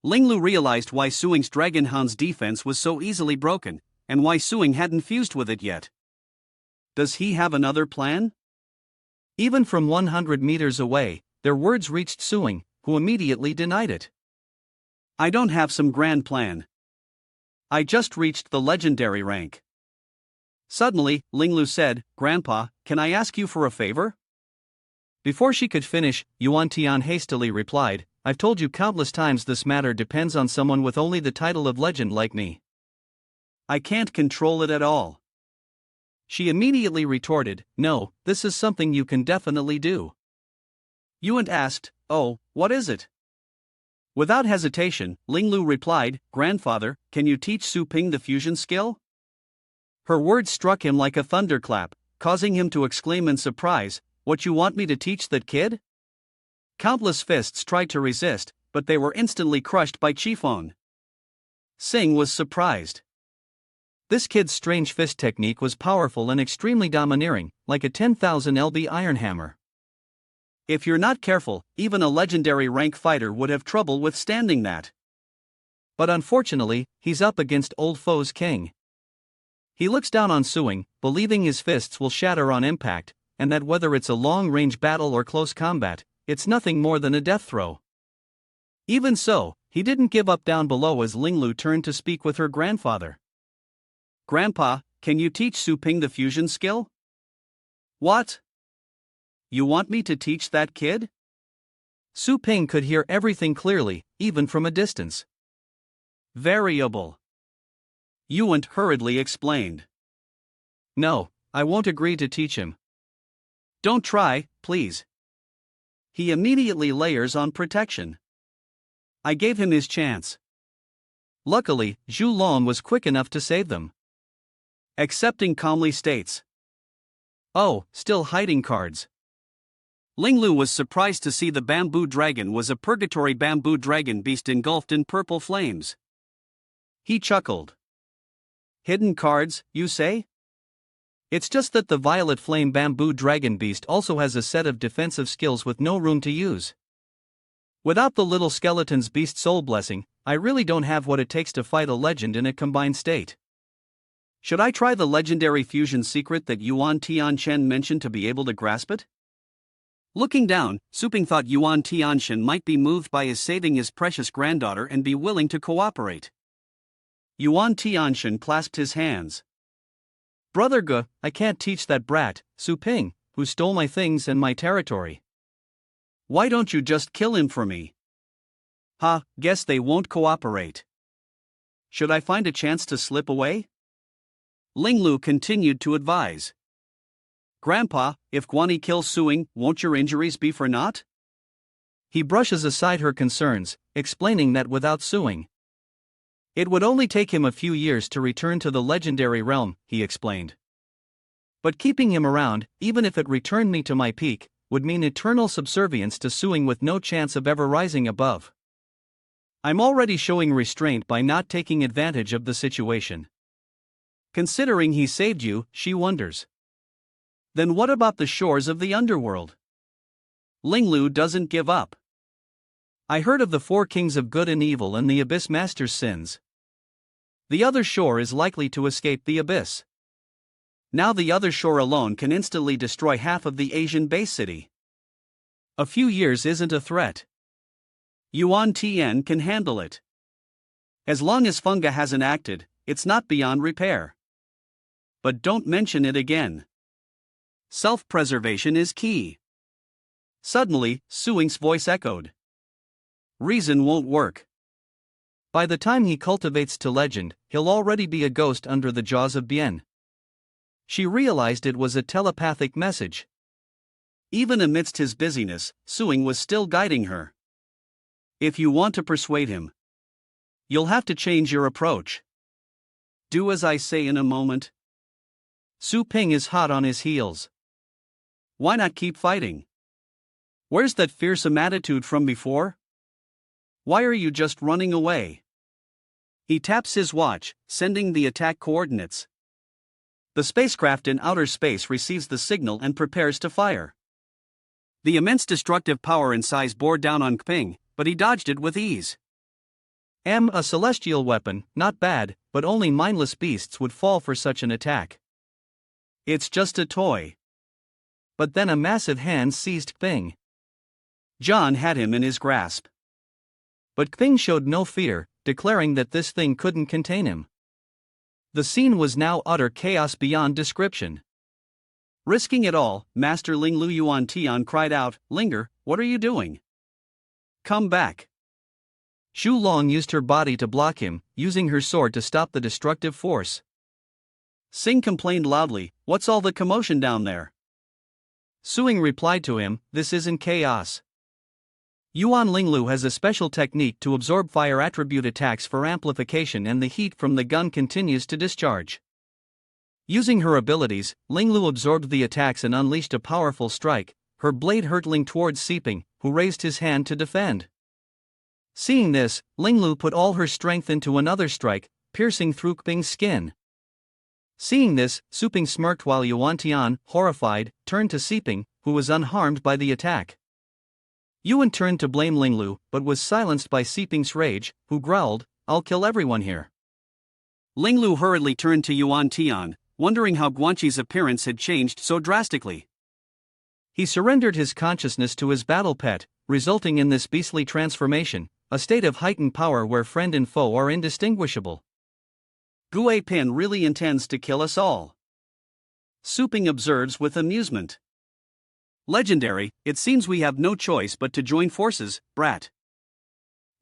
Speaker 2: Linglu realized why Suing's Dragonhound's defense was so easily broken, and why Suing hadn't fused with it yet. Does he have another plan? Even from 100 meters away, their words reached Suing, who immediately denied it. I don't have some grand plan. I just reached the legendary rank. Suddenly, Linglu said, Grandpa, can I ask you for a favor? Before she could finish, Yuan Tian hastily replied, I've told you countless times this matter depends on someone with only the title of legend like me. I can't control it at all. She immediately retorted, No, this is something you can definitely do. Yuan asked, Oh, what is it? Without hesitation, Linglu replied, Grandfather, can you teach Su Ping the fusion skill? Her words struck him like a thunderclap, causing him to exclaim in surprise, What you want me to teach that kid? Countless fists tried to resist, but they were instantly crushed by Qifeng. Sing was surprised. This kid's strange fist technique was powerful and extremely domineering, like a 10,000 lb iron hammer. If you're not careful, even a legendary rank fighter would have trouble withstanding that.
Speaker 1: But unfortunately, he's up against old foe's king. He looks down on Suing, believing his fists will shatter on impact, and that whether it's a long-range battle or close combat, it's nothing more than a death throw. Even so, he didn't give up down below as Linglu turned to speak with her grandfather.
Speaker 2: "Grandpa, can you teach Su Ping the fusion skill?" "What? You want me to teach that kid?"
Speaker 1: Su Ping could hear everything clearly, even from a distance.
Speaker 2: "Variable," Yuan hurriedly explained.
Speaker 1: "No, I won't agree to teach him."
Speaker 2: "Don't try, please." He immediately layers on protection. "I gave him his chance."
Speaker 1: Luckily, Zhu Long was quick enough to save them.
Speaker 2: Accepting calmly states,
Speaker 1: "Oh, still hiding cards."
Speaker 2: Linglu was surprised to see the bamboo dragon was a purgatory bamboo dragon beast engulfed in purple flames. He chuckled. "Hidden cards, you say?"
Speaker 1: It's just that the violet flame bamboo dragon beast also has a set of defensive skills with no room to use. Without the little skeleton's beast soul blessing, I really don't have what it takes to fight a legend in a combined state.
Speaker 2: Should I try the legendary fusion secret that Yuan Tianchen mentioned to be able to grasp it? Looking down, Su Ping thought Yuan Tianchen might be moved by his saving his precious granddaughter and be willing to cooperate. Yuan Tianchen clasped his hands.
Speaker 1: "Brother Ge, I can't teach that brat, Su Ping, who stole my things and my territory."
Speaker 2: "Why don't you just kill him for me?" "Ha, guess they won't cooperate." "Should I find a chance to slip away?" Linglu continued to advise. "Grandpa, if Guani kills Suing, won't your injuries be for naught?"
Speaker 1: He brushes aside her concerns, explaining that without Suing, it would only take him a few years to return to the legendary realm, he explained. But keeping him around, even if it returned me to my peak, would mean eternal subservience to Suing with no chance of ever rising above. I'm already showing restraint by not taking advantage of the situation. Considering he saved you, she wonders. Then what about the shores of the underworld?
Speaker 2: Linglu doesn't give up.
Speaker 1: I heard of the 4 kings of good and evil and the Abyss Master's sins. The other shore is likely to escape the Abyss.
Speaker 2: Now the other shore alone can instantly destroy half of the Asian base city.
Speaker 1: A few years isn't a threat.
Speaker 2: Yuan Tian can handle it. As long as Funga hasn't acted, it's not beyond repair. But don't mention it again. Self-preservation is key. Suddenly, Suing's voice echoed. Reason won't work.
Speaker 1: By the time he cultivates to legend, he'll already be a ghost under the jaws of Bien. She realized it was a telepathic message.
Speaker 2: Even amidst his busyness, Suing was still guiding her. If you want to persuade him, you'll have to change your approach. Do as I say in a moment.
Speaker 1: Su Ping is hot on his heels.
Speaker 2: Why not keep fighting? Where's that fearsome attitude from before? Why are you just running away? He taps his watch, sending the attack coordinates. The spacecraft in outer space receives the signal and prepares to fire. The immense destructive power and size bore down on Ping, but he dodged it with ease.
Speaker 1: A celestial weapon, not bad, but only mindless beasts would fall for such an attack.
Speaker 2: It's just a toy.
Speaker 1: But then a massive hand seized Ping.
Speaker 2: John had him in his grasp.
Speaker 1: But Ping showed no fear, declaring that this thing couldn't contain him. The scene was now utter chaos beyond description.
Speaker 2: Risking it all, Master Ling Lu Yuan Tian cried out, "Linger, what are you doing? Come back."
Speaker 1: Zhu Long used her body to block him, using her sword to stop the destructive force.
Speaker 2: Sing complained loudly, "What's all the commotion down there?"
Speaker 1: Suing replied to him, "This isn't chaos. Yuan Linglu has a special technique to absorb fire attribute attacks for amplification, and the heat from the gun continues to discharge." Using her abilities, Linglu absorbed the attacks and unleashed a powerful strike, her blade hurtling towards Siping, who raised his hand to defend. Seeing this, Linglu put all her strength into another strike, piercing through Ping's skin. Seeing this, Suping smirked while Yuan Tian, horrified, turned to Siping, who was unharmed by the attack. Yuan turned to blame Linglu, but was silenced by Siping's rage, who growled, "I'll kill everyone here."
Speaker 2: Linglu hurriedly turned to Yuan Tian, wondering how Guanqi's appearance had changed so drastically.
Speaker 1: He surrendered his consciousness to his battle pet, resulting in this beastly transformation, a state of heightened power where friend and foe are indistinguishable.
Speaker 2: Gue Pin really intends to kill us all. Su Ping observes with amusement. Legendary, it seems we have no choice but to join forces, brat.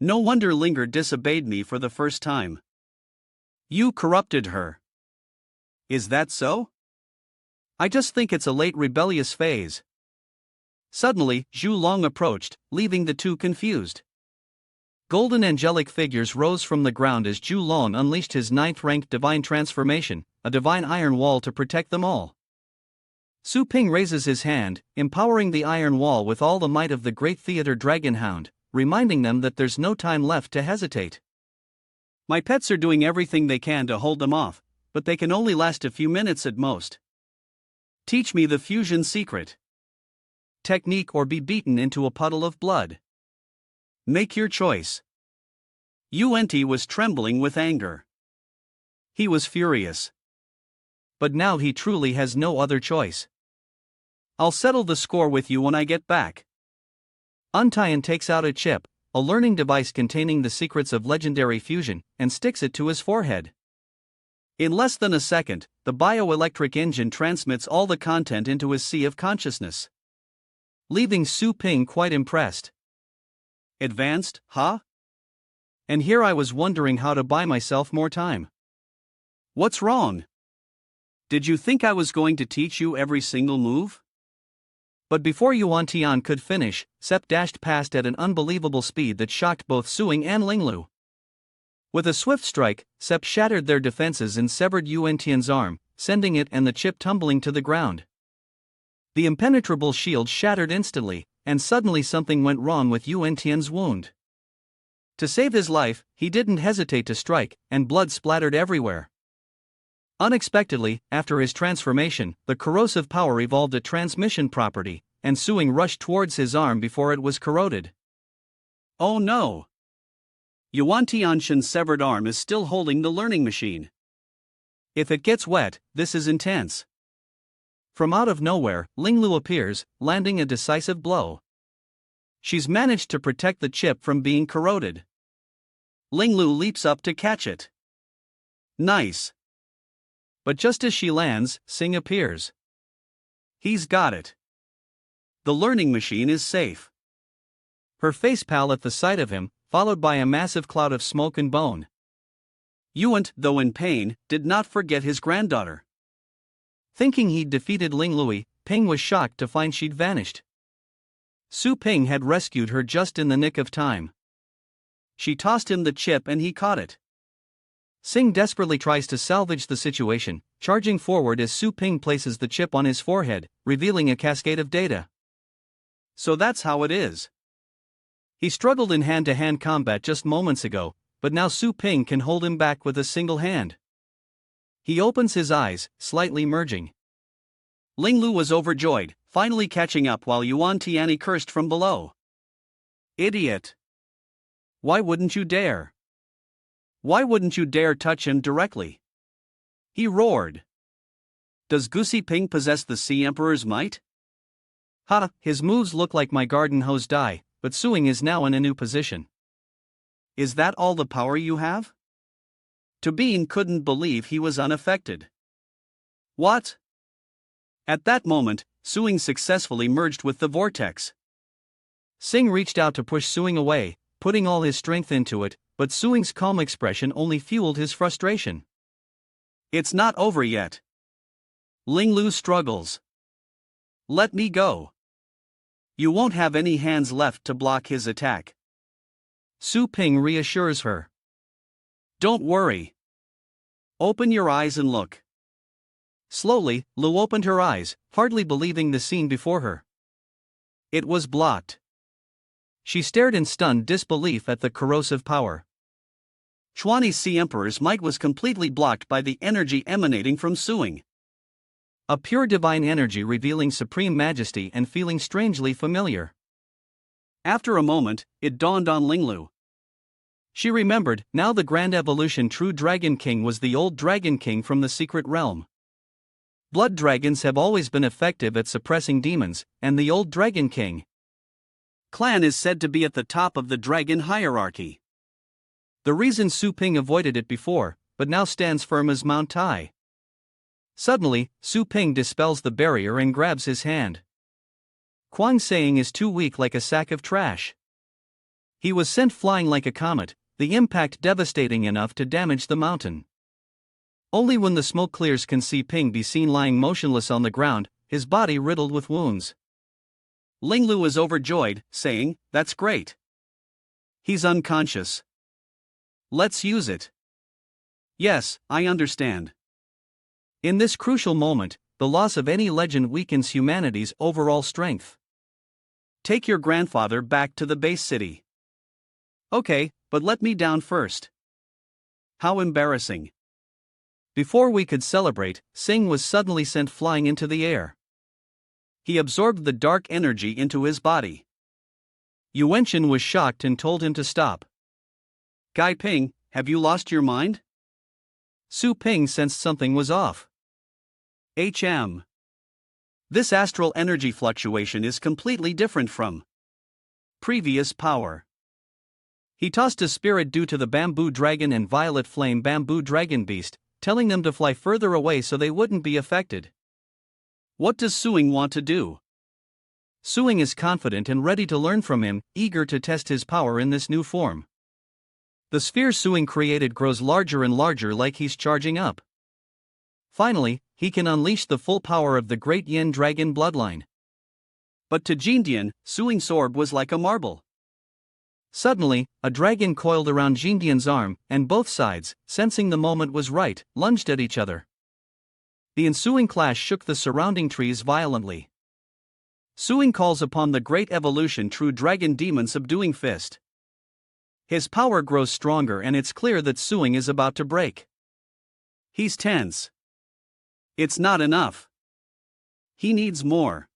Speaker 2: No wonder Linger disobeyed me for the first time. You corrupted her. Is that so?
Speaker 1: I just think it's a late rebellious phase. Suddenly, Zhu Long approached, leaving the two confused. Golden angelic figures rose from the ground as Zhu Long unleashed his 9th-ranked divine transformation, a divine iron wall to protect them all. Su Ping raises his hand, empowering the iron wall with all the might of the great theater dragon hound, reminding them that there's no time left to hesitate.
Speaker 2: My pets are doing everything they can to hold them off, but they can only last a few minutes at most. Teach me the fusion secret.
Speaker 1: Technique or be beaten into a puddle of blood.
Speaker 2: Make your choice. Yuan was trembling with anger. He was furious.
Speaker 1: But now he truly has no other choice.
Speaker 2: I'll settle the score with you when I get back.
Speaker 1: Untian takes out a chip, a learning device containing the secrets of legendary fusion, and sticks it to his forehead.
Speaker 2: In less than a second, the bioelectric engine transmits all the content into his sea of consciousness,
Speaker 1: leaving Su Ping quite impressed.
Speaker 2: Advanced, huh?
Speaker 1: And here I was wondering how to buy myself more time.
Speaker 2: What's wrong? Did you think I was going to teach you every single move?
Speaker 1: But before Yuan Tian could finish, Sep dashed past at an unbelievable speed that shocked both Suing and Linglu. With a swift strike, Sep shattered their defenses and severed Yuan Tian's arm, sending it and the chip tumbling to the ground. The impenetrable shield shattered instantly, and suddenly something went wrong with Yuan Tian's wound. To save his life, he didn't hesitate to strike, and blood splattered everywhere. Unexpectedly, after his transformation, the corrosive power evolved a transmission property, and Suing rushed towards his arm before it was corroded.
Speaker 2: Oh no! Yuan Tianshan's severed arm is still holding the learning machine.
Speaker 1: If it gets wet, this is intense. From out of nowhere, Linglu appears, landing a decisive blow. She's managed to protect the chip from being corroded.
Speaker 2: Linglu leaps up to catch it. Nice.
Speaker 1: But just as she lands, Sing appears.
Speaker 2: He's got it. The learning machine is safe.
Speaker 1: Her face pale at the sight of him, followed by a massive cloud of smoke and bone.
Speaker 2: Yuan, though in pain, did not forget his granddaughter.
Speaker 1: Thinking he'd defeated Linglui, Ping was shocked to find she'd vanished. Su Ping had rescued her just in the nick of time.
Speaker 2: She tossed him the chip and he caught it.
Speaker 1: Sing desperately tries to salvage the situation, charging forward as Su Ping places the chip on his forehead, revealing a cascade of data.
Speaker 2: So that's how it is.
Speaker 1: He struggled in hand-to-hand combat just moments ago, but now Su Ping can hold him back with a single hand. He opens his eyes, slightly merging.
Speaker 2: Linglu was overjoyed, finally catching up while Yuan Tiani cursed from below. Idiot! Why wouldn't you dare? Why wouldn't you dare touch him directly? He roared. Does Gusi Ping possess the Sea Emperor's might?
Speaker 1: Ha, his moves look like my garden hose die, but Suing is now in a new position.
Speaker 2: Is that all the power you have? Tubin couldn't believe he was unaffected. What? At that moment, Suing successfully merged with the vortex.
Speaker 1: Sing reached out to push Suing away, putting all his strength into it, but Suing's calm expression only fueled his frustration.
Speaker 2: It's not over yet. Linglu struggles. Let me go. You won't have any hands left to block his attack.
Speaker 1: Su Ping reassures her.
Speaker 2: Don't worry. Open your eyes and look.
Speaker 1: Slowly, Lu opened her eyes, hardly believing the scene before her. It was blocked. She stared in stunned disbelief at the corrosive power.
Speaker 2: Chuani's Sea Emperor's might was completely blocked by the energy emanating from Suing.
Speaker 1: A pure divine energy revealing supreme majesty and feeling strangely familiar.
Speaker 2: After a moment, it dawned on Linglu.
Speaker 1: She remembered, now the Grand Evolution True Dragon King was the old Dragon King from the Secret Realm. Blood dragons have always been effective at suppressing demons, and the old Dragon King
Speaker 2: clan is said to be at the top of the dragon hierarchy.
Speaker 1: The reason Su Ping avoided it before, but now stands firm as Mount Tai. Suddenly, Su Ping dispels the barrier and grabs his hand. Kuang Saying is too weak like a sack of trash. He was sent flying like a comet, the impact devastating enough to damage the mountain. Only when the smoke clears can Si Ping be seen lying motionless on the ground, his body riddled with wounds.
Speaker 2: Linglu was overjoyed, saying, "That's great. He's unconscious. Let's use it." "Yes, I understand."
Speaker 1: In this crucial moment, the loss of any legend weakens humanity's overall strength.
Speaker 2: Take your grandfather back to the base city. Okay, but let me down first. How embarrassing.
Speaker 1: Before we could celebrate, Singh was suddenly sent flying into the air.
Speaker 2: He absorbed the dark energy into his body.
Speaker 1: Yuanchen was shocked and told him to stop.
Speaker 2: Gai Ping, have you lost your mind?
Speaker 1: Su Ping sensed something was off.
Speaker 2: This astral energy fluctuation is completely different from previous power.
Speaker 1: He tossed a spirit due to the bamboo dragon and violet flame bamboo dragon beast, telling them to fly further away so they wouldn't be affected.
Speaker 2: What does Suing want to do?
Speaker 1: Suing is confident and ready to learn from him, eager to test his power in this new form. The sphere Suing created grows larger and larger like he's charging up. Finally, he can unleash the full power of the great Yin dragon bloodline.
Speaker 2: But to Jindian, Suing's orb was like a marble.
Speaker 1: Suddenly, a dragon coiled around Jindian's arm, and both sides, sensing the moment was right, lunged at each other. The ensuing clash shook the surrounding trees violently. Suing calls upon the great evolution true dragon demon subduing fist. His power grows stronger and it's clear that Suing is about to break.
Speaker 2: He's tense. It's not enough. He needs more.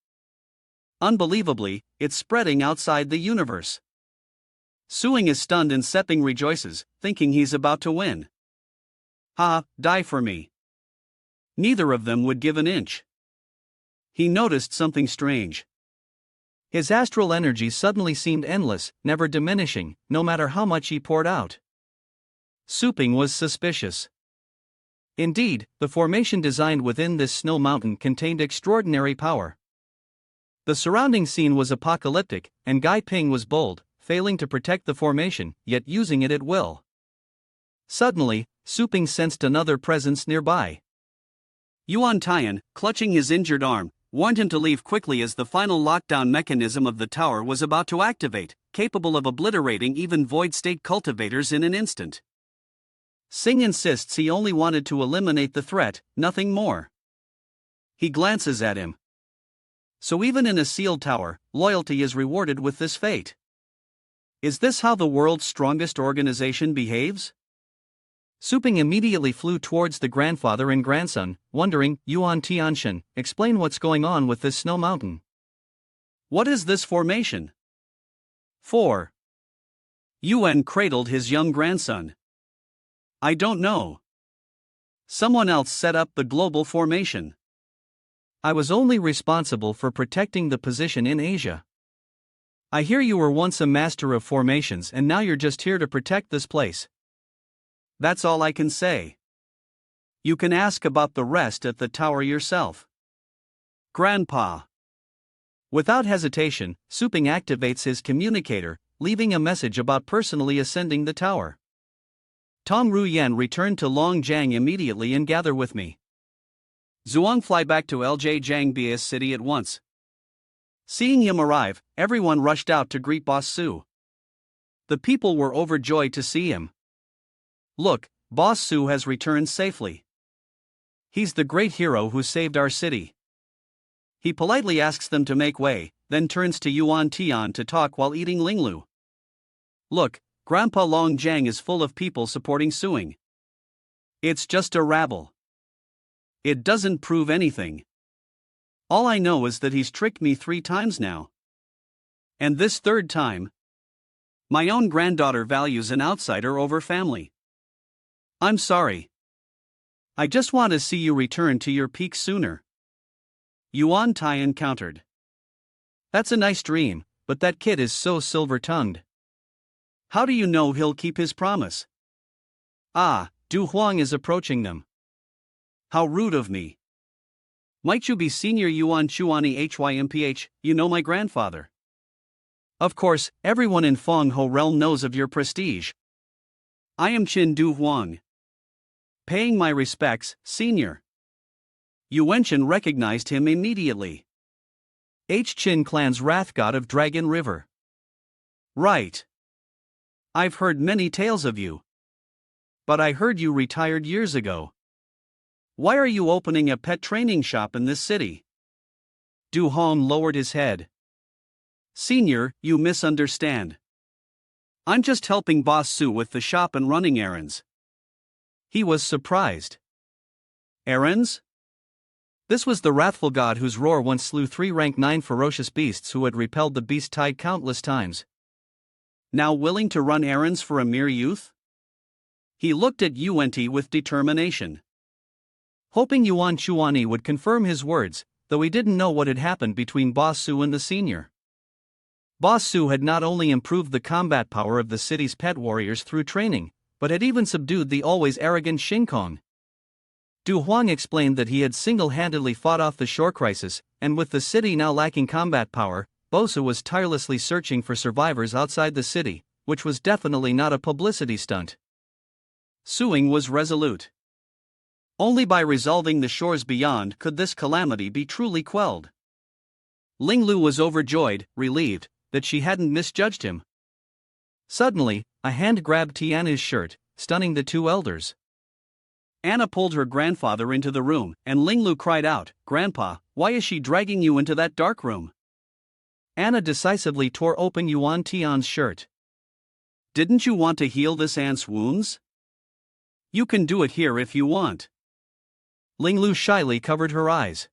Speaker 2: Unbelievably, it's spreading outside the universe. Suing is stunned and Seping rejoices, thinking he's about to win. Die for me. Neither of them would give an inch. He noticed something strange.
Speaker 1: His astral energy suddenly seemed endless, never diminishing, no matter how much he poured out. Su Ping was suspicious. Indeed, the formation designed within this snow mountain contained extraordinary power. The surrounding scene was apocalyptic, and Gai Ping was bold, failing to protect the formation, yet using it at will. Suddenly, Su Ping sensed another presence nearby.
Speaker 2: Yuan Tian, clutching his injured arm, warned him to leave quickly as the final lockdown mechanism of the tower was about to activate, capable of obliterating even void-state cultivators in an instant. Singh insists he only wanted to eliminate the threat, nothing more. He glances at him. So even in a sealed tower, loyalty is rewarded with this fate. Is this how the world's strongest organization behaves?
Speaker 1: Su Ping immediately flew towards the grandfather and grandson, wondering, Yuan Tianshan, explain what's going on with this snow mountain.
Speaker 2: What is this formation? 4. Yuan cradled his young grandson. I don't know. Someone else set up the global formation.
Speaker 1: I was only responsible for protecting the position in Asia. I hear you were once a master of formations and now you're just here to protect this place.
Speaker 2: That's all I can say. You can ask about the rest at the tower yourself. Grandpa.
Speaker 1: Without hesitation, Su Ping activates his communicator, leaving a message about personally ascending the tower. Tong Ruyan returned to Longjiang immediately and gather with me.
Speaker 2: Zhuang fly back to LJ Jiangbia's city at once. Seeing him arrive, everyone rushed out to greet Boss Su. The people were overjoyed to see him. Look, Boss Su has returned safely. He's the great hero who saved our city. He politely asks them to make way, then turns to Yuan Tian to talk while eating Linglu. Look, Grandpa Longjiang is full of people supporting Suing. It's just a rabble. It doesn't prove anything. All I know is that he's tricked me 3 times now. And this third time, my own granddaughter values an outsider over family. I'm sorry. I just want to see you return to your peak sooner. Yuan Tian countered. That's a nice dream, but that kid is so silver-tongued. How do you know he'll keep his promise? Ah, Du Huang is approaching them. How rude of me. Might you be Senior Yuan Chuani Hymph, you know my grandfather. Of course, everyone in Feng Ho realm knows of your prestige. I am Qin Du Huang. Paying my respects, Senior. Yuanchen recognized him immediately.
Speaker 1: Qin clan's wrath god of Dragon River.
Speaker 2: Right. I've heard many tales of you. But I heard you retired years ago. Why are you opening a pet training shop in this city? Du Hong lowered his head. Senior, you misunderstand. I'm just helping Boss Su with the shop and running errands.
Speaker 1: He was surprised.
Speaker 2: Errands?
Speaker 1: This was the wrathful god whose roar once slew 3 rank 9 ferocious beasts who had repelled the beast tide countless times.
Speaker 2: Now willing to run errands for a mere youth? He looked at Yuan with determination.
Speaker 1: Hoping Yuan Chuani would confirm his words, though he didn't know what had happened between Boss Su and the senior. Boss Su had not only improved the combat power of the city's pet warriors through training, but had even subdued the always arrogant Xingkong. Du Huang explained that he had single-handedly fought off the shore crisis, and with the city now lacking combat power, Bosu was tirelessly searching for survivors outside the city, which was definitely not a publicity stunt.
Speaker 2: Suing was resolute. Only by resolving the shores beyond could this calamity be truly quelled. Linglu was overjoyed, relieved, that she hadn't misjudged him.
Speaker 1: Suddenly, a hand grabbed Tiana's shirt, stunning the two elders.
Speaker 2: Anna pulled her grandfather into the room, and Linglu cried out, "Grandpa, why is she dragging you into that dark room?"
Speaker 1: Anna decisively tore open Yuan Tian's shirt.
Speaker 2: "Didn't you want to heal this aunt's wounds? You can do it here if you want."
Speaker 1: Linglu shyly covered her eyes.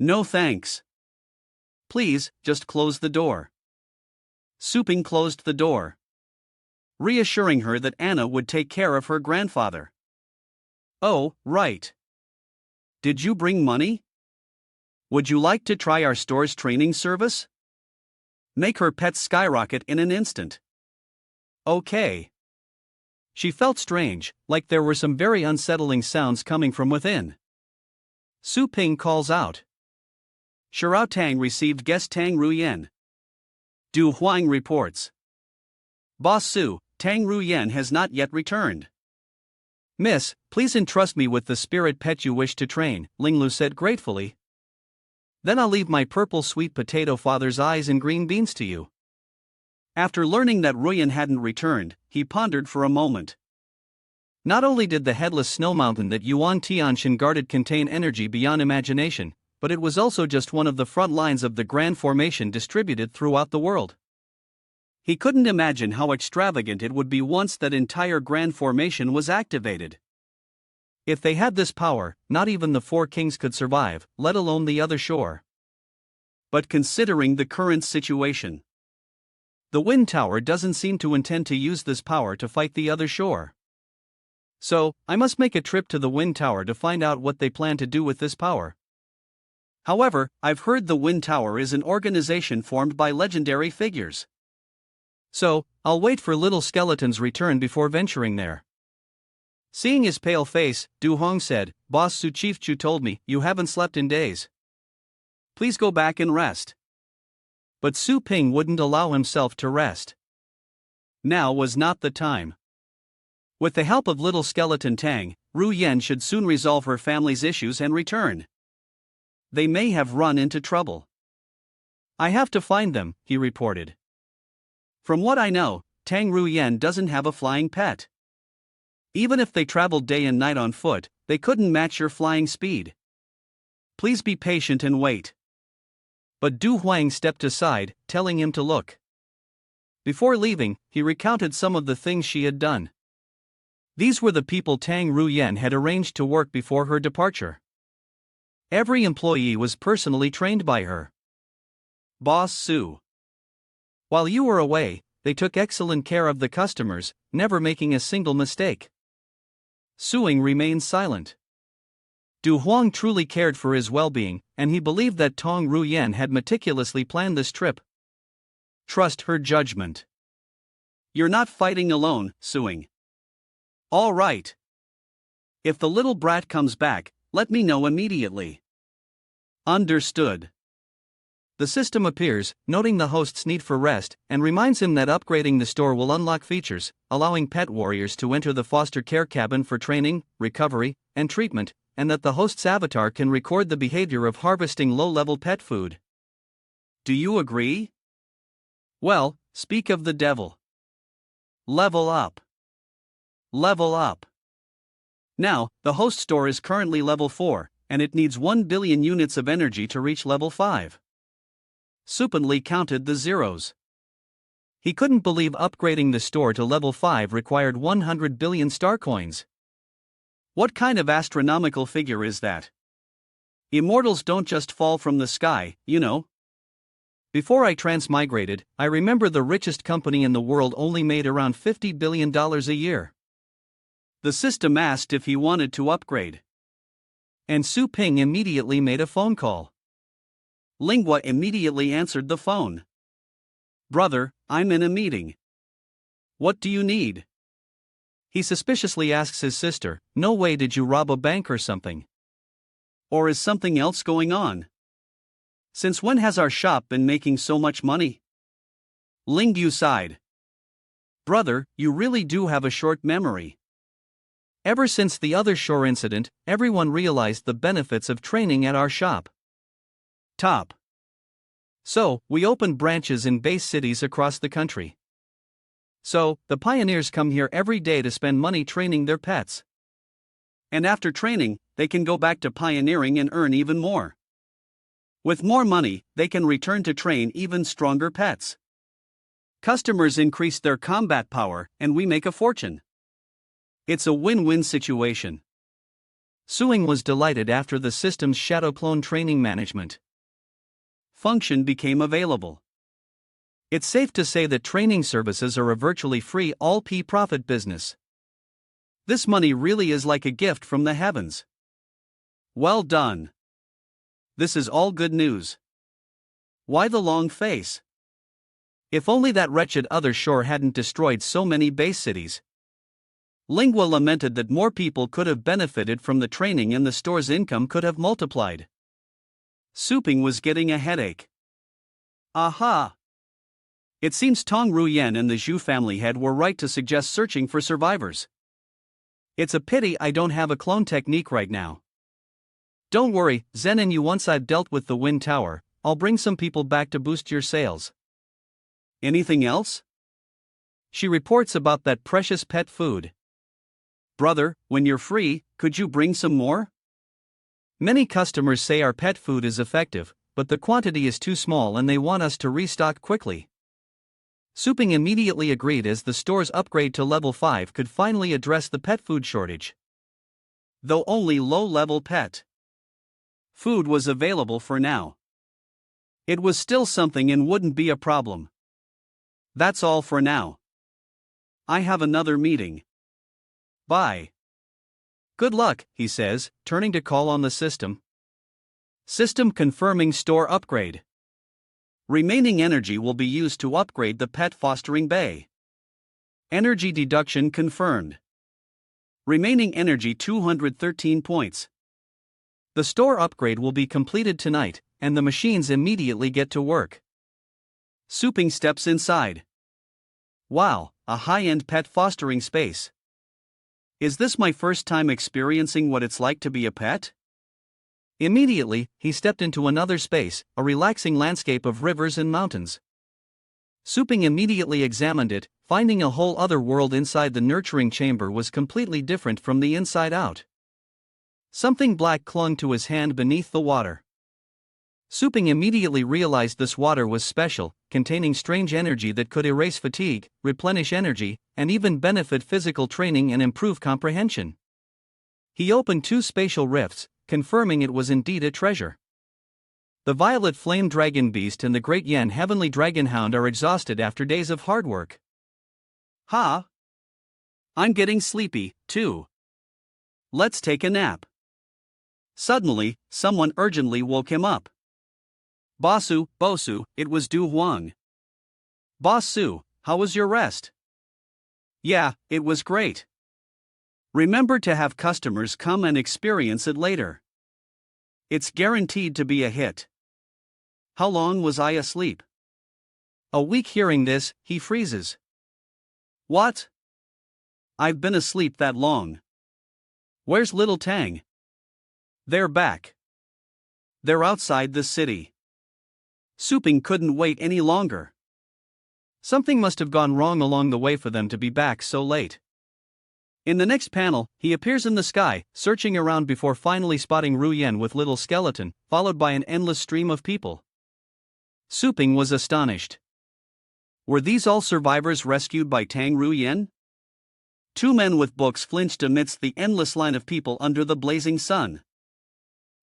Speaker 2: "No thanks. Please, just close the door." Suping closed the door, reassuring her that Anna would take care of her grandfather. "Oh, right. Did you bring money? Would you like to try our store's training service? Make her pets skyrocket in an instant." "Okay." She felt strange, like there were some very unsettling sounds coming from within. Su Ping calls out. Shirao Tang received guest Tang Ruyen. Du Huang reports. Boss Su, Tang Ruyen has not yet returned.
Speaker 1: "Miss, please entrust me with the spirit pet you wish to train," Linglu said gratefully. "Then I'll leave my purple sweet potato father's eyes and green beans to you."
Speaker 2: After learning that Ruyen hadn't returned, he pondered for a moment.
Speaker 1: Not only did the headless snow mountain that Yuan Tianshan guarded contain energy beyond imagination, but it was also just one of the front lines of the Grand Formation distributed throughout the world.
Speaker 2: He couldn't imagine how extravagant it would be once that entire Grand Formation was activated.
Speaker 1: If they had this power, not even the 4 kings could survive, let alone the other shore.
Speaker 2: But considering the current situation,
Speaker 1: the Wind Tower doesn't seem to intend to use this power to fight the other shore. So, I must make a trip to the Wind Tower to find out what they plan to do with this power.
Speaker 2: However, I've heard the Wind Tower is an organization formed by legendary figures.
Speaker 1: So, I'll wait for Little Skeleton's return before venturing there. Seeing his pale face, Du Hong said, "Boss Su Chief Chu told me you haven't slept in days.
Speaker 2: Please go back and rest."
Speaker 1: But Su Ping wouldn't allow himself to rest.
Speaker 2: Now was not the time. With the help of Little Skeleton Tang, Ru Yen should soon resolve her family's issues and return. They may have run into trouble.
Speaker 1: "I have to find them," he reported.
Speaker 2: "From what I know, Tang Ru Yen doesn't have a flying pet. Even if they traveled day and night on foot, they couldn't match your flying speed. Please be patient and wait."
Speaker 1: But Du Huang stepped aside, telling him to look. Before leaving, he recounted some of the things she had done. These were the people Tang Ruyen had arranged to work before her departure. Every employee was personally trained by her.
Speaker 2: Boss Su.
Speaker 1: While you were away, they took excellent care of the customers, never making a single mistake. Suing remained silent. Du Huang truly cared for his well-being, and he believed that Tong Ruyen had meticulously planned this trip. Trust her judgment.
Speaker 2: You're not fighting alone, Suing. All right. If the little brat comes back, let me know immediately. Understood.
Speaker 1: The system appears, noting the host's need for rest, and reminds him that upgrading the store will unlock features, allowing pet warriors to enter the foster care cabin for training, recovery, and treatment, and that the host's avatar can record the behavior of harvesting low-level pet food.
Speaker 2: Do you agree? Well, speak of the devil. Level up. Level up. Now, the host store is currently level 4, and it needs 1 billion units of energy to reach level 5. Supanli counted the zeros.
Speaker 1: He couldn't believe upgrading the store to level 5 required 100 billion star coins.
Speaker 2: What kind of astronomical figure is that? Immortals don't just fall from the sky, you know.
Speaker 1: Before I transmigrated, I remember the richest company in the world only made around $50 billion a year.
Speaker 2: The system asked if he wanted to upgrade.
Speaker 1: And Su Ping immediately made a phone call.
Speaker 2: Lingua immediately answered the phone. Brother, I'm in a meeting. What do you need?
Speaker 1: He suspiciously asks his sister, no way did you rob a bank or something?
Speaker 2: Or is something else going on? Since when has our shop been making so much money? Lingyu sighed. Brother, you really do have a short memory.
Speaker 1: Ever since the other shore incident, everyone realized the benefits of training at our shop.
Speaker 2: Top.
Speaker 1: So, we opened branches in base cities across the country. So, the pioneers come here every day to spend money training their pets.
Speaker 2: And after training, they can go back to pioneering and earn even more. With more money, they can return to train even stronger pets. Customers increase their combat power, and we make a fortune. It's a win-win situation.
Speaker 1: Suing was delighted after the system's shadow clone training management
Speaker 2: function became available.
Speaker 1: It's safe to say that training services are a virtually free all-P profit business.
Speaker 2: This money really is like a gift from the heavens. Well done. This is all good news. Why the long face?
Speaker 1: If only that wretched other shore hadn't destroyed so many base cities.
Speaker 2: Lingua lamented that more people could have benefited from the training and the store's income could have multiplied. Suping was getting a headache. Aha! It seems Tong Ruyen and the Zhu family head were right to suggest searching for survivors.
Speaker 1: It's a pity I don't have a clone technique right now. Don't worry, Zen and you, once I've dealt with the Wind Tower, I'll bring some people back to boost your sales.
Speaker 2: Anything else?
Speaker 1: She reports about that precious pet food.
Speaker 2: Brother, when you're free, could you bring some more?
Speaker 1: Many customers say our pet food is effective, but the quantity is too small and they want us to restock quickly. Suping immediately agreed, as the store's upgrade to level 5 could finally address the pet food shortage.
Speaker 2: Though only low-level pet food was available for now, it was still something and wouldn't be a problem. That's all for now. I have another meeting. Bye.
Speaker 1: Good luck, he says, turning to call on the system. System confirming store upgrade.
Speaker 2: Remaining energy will be used to upgrade the pet fostering bay. Energy deduction confirmed. Remaining energy 213 points.
Speaker 1: The store upgrade will be completed tonight, and the machines immediately get to work.
Speaker 2: Suping steps inside. Wow, a high-end pet fostering space. Is this my first time experiencing what it's like to be a pet?
Speaker 1: Immediately, he stepped into another space, a relaxing landscape of rivers and mountains. Suping immediately examined it, finding a whole other world inside. The nurturing chamber was completely different from the inside out. Something black clung to his hand beneath the water. Suping immediately realized this water was special, containing strange energy that could erase fatigue, replenish energy, and even benefit physical training and improve comprehension. He opened two spatial rifts, confirming it was indeed a treasure. The violet flame dragon beast and the great yen heavenly dragon hound are exhausted after days of hard work.
Speaker 2: Ha! I'm getting sleepy, too. Let's take a nap. Suddenly, someone urgently woke him up. Bosu, it was Du Huang. Boss Su, how was your rest? Yeah, it was great. Remember to have customers come and experience it later. It's guaranteed to be a hit. How long was I asleep?
Speaker 1: A week. Hearing this, he freezes.
Speaker 2: What? I've been asleep that long. Where's little Tang? They're back. They're outside the city. Su Ping couldn't wait any longer.
Speaker 1: Something must have gone wrong along the way for them to be back so late.
Speaker 2: In the next panel, he appears in the sky, searching around before finally spotting Ru Yen with little skeleton, followed by an endless stream of people.
Speaker 1: Su Ping was astonished.
Speaker 2: Were these all survivors rescued by Tang Ru Yen? Two men with books flinched amidst the endless line of people under the blazing sun.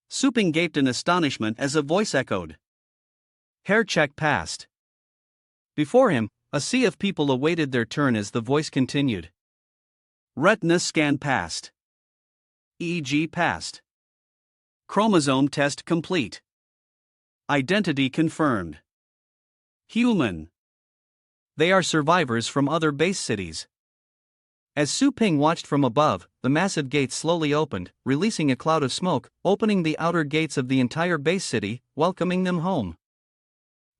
Speaker 2: Su Ping gaped in astonishment as a voice echoed.
Speaker 1: Hair check passed. Before him, a sea of people awaited their turn as the voice continued.
Speaker 2: Retina scan passed. EEG passed. Chromosome test complete. Identity confirmed. Human.
Speaker 1: They are survivors from other base cities. As Su Ping watched from above, the massive gates slowly opened, releasing a cloud of smoke, opening the outer gates of the entire base city, welcoming them home.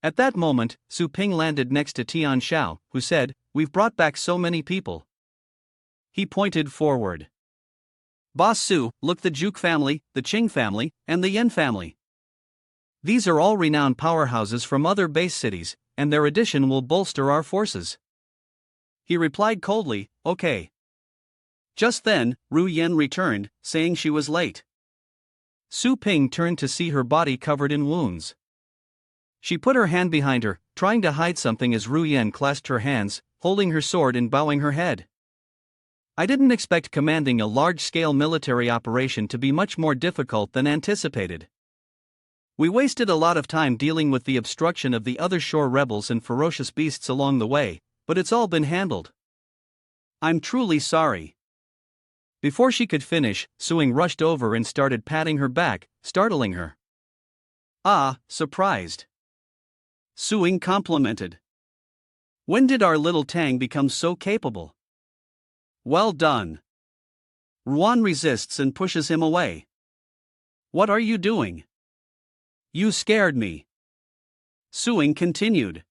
Speaker 1: At that moment, Su Ping landed next to Tian Xiao, who said, "We've brought back so many people." He pointed forward.
Speaker 2: Boss Su, look, the Juk family, the Qing family, and the Yen family.
Speaker 1: These are all renowned powerhouses from other base cities, and their addition will bolster our forces.
Speaker 2: He replied coldly, okay. Just then, Ru Yen returned, saying she was late.
Speaker 1: Su Ping turned to see her body covered in wounds. She put her hand behind her, trying to hide something as Ru Yen clasped her hands, holding her sword and bowing her head. I didn't expect commanding a large-scale military operation to be much more difficult than anticipated. We wasted a lot of time dealing with the obstruction of the other shore rebels and ferocious beasts along the way, but it's all been handled.
Speaker 2: I'm truly sorry.
Speaker 1: Before she could finish, Suing rushed over and started patting her back, startling her.
Speaker 2: Ah, surprised. Suing complimented. When did our little Tang become so capable? Well done. Ruan resists and pushes him away. What are you doing? You scared me. Suing continued.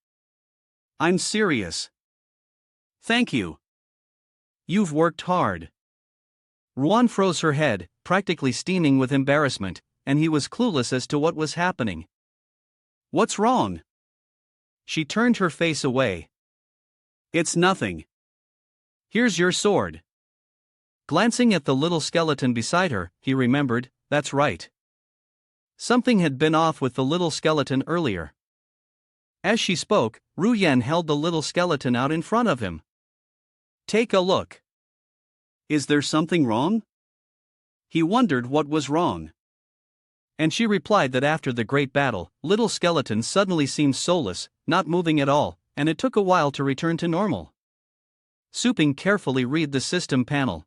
Speaker 2: I'm serious. Thank you. You've worked hard.
Speaker 1: Ruan froze her head, practically steaming with embarrassment, and he was clueless as to what was happening.
Speaker 2: What's wrong?
Speaker 1: She turned her face away.
Speaker 2: It's nothing.
Speaker 1: Here's your sword. Glancing at the little skeleton beside her, he remembered, that's right. Something had been off with the little skeleton earlier. As she spoke, Ru Yen held the little skeleton out in front of him.
Speaker 2: Take a look. Is there something wrong? He wondered what was wrong.
Speaker 1: And she replied that after the great battle, little skeleton suddenly seemed soulless, not moving at all, and it took a while to return to normal. Su Ping carefully read the system panel.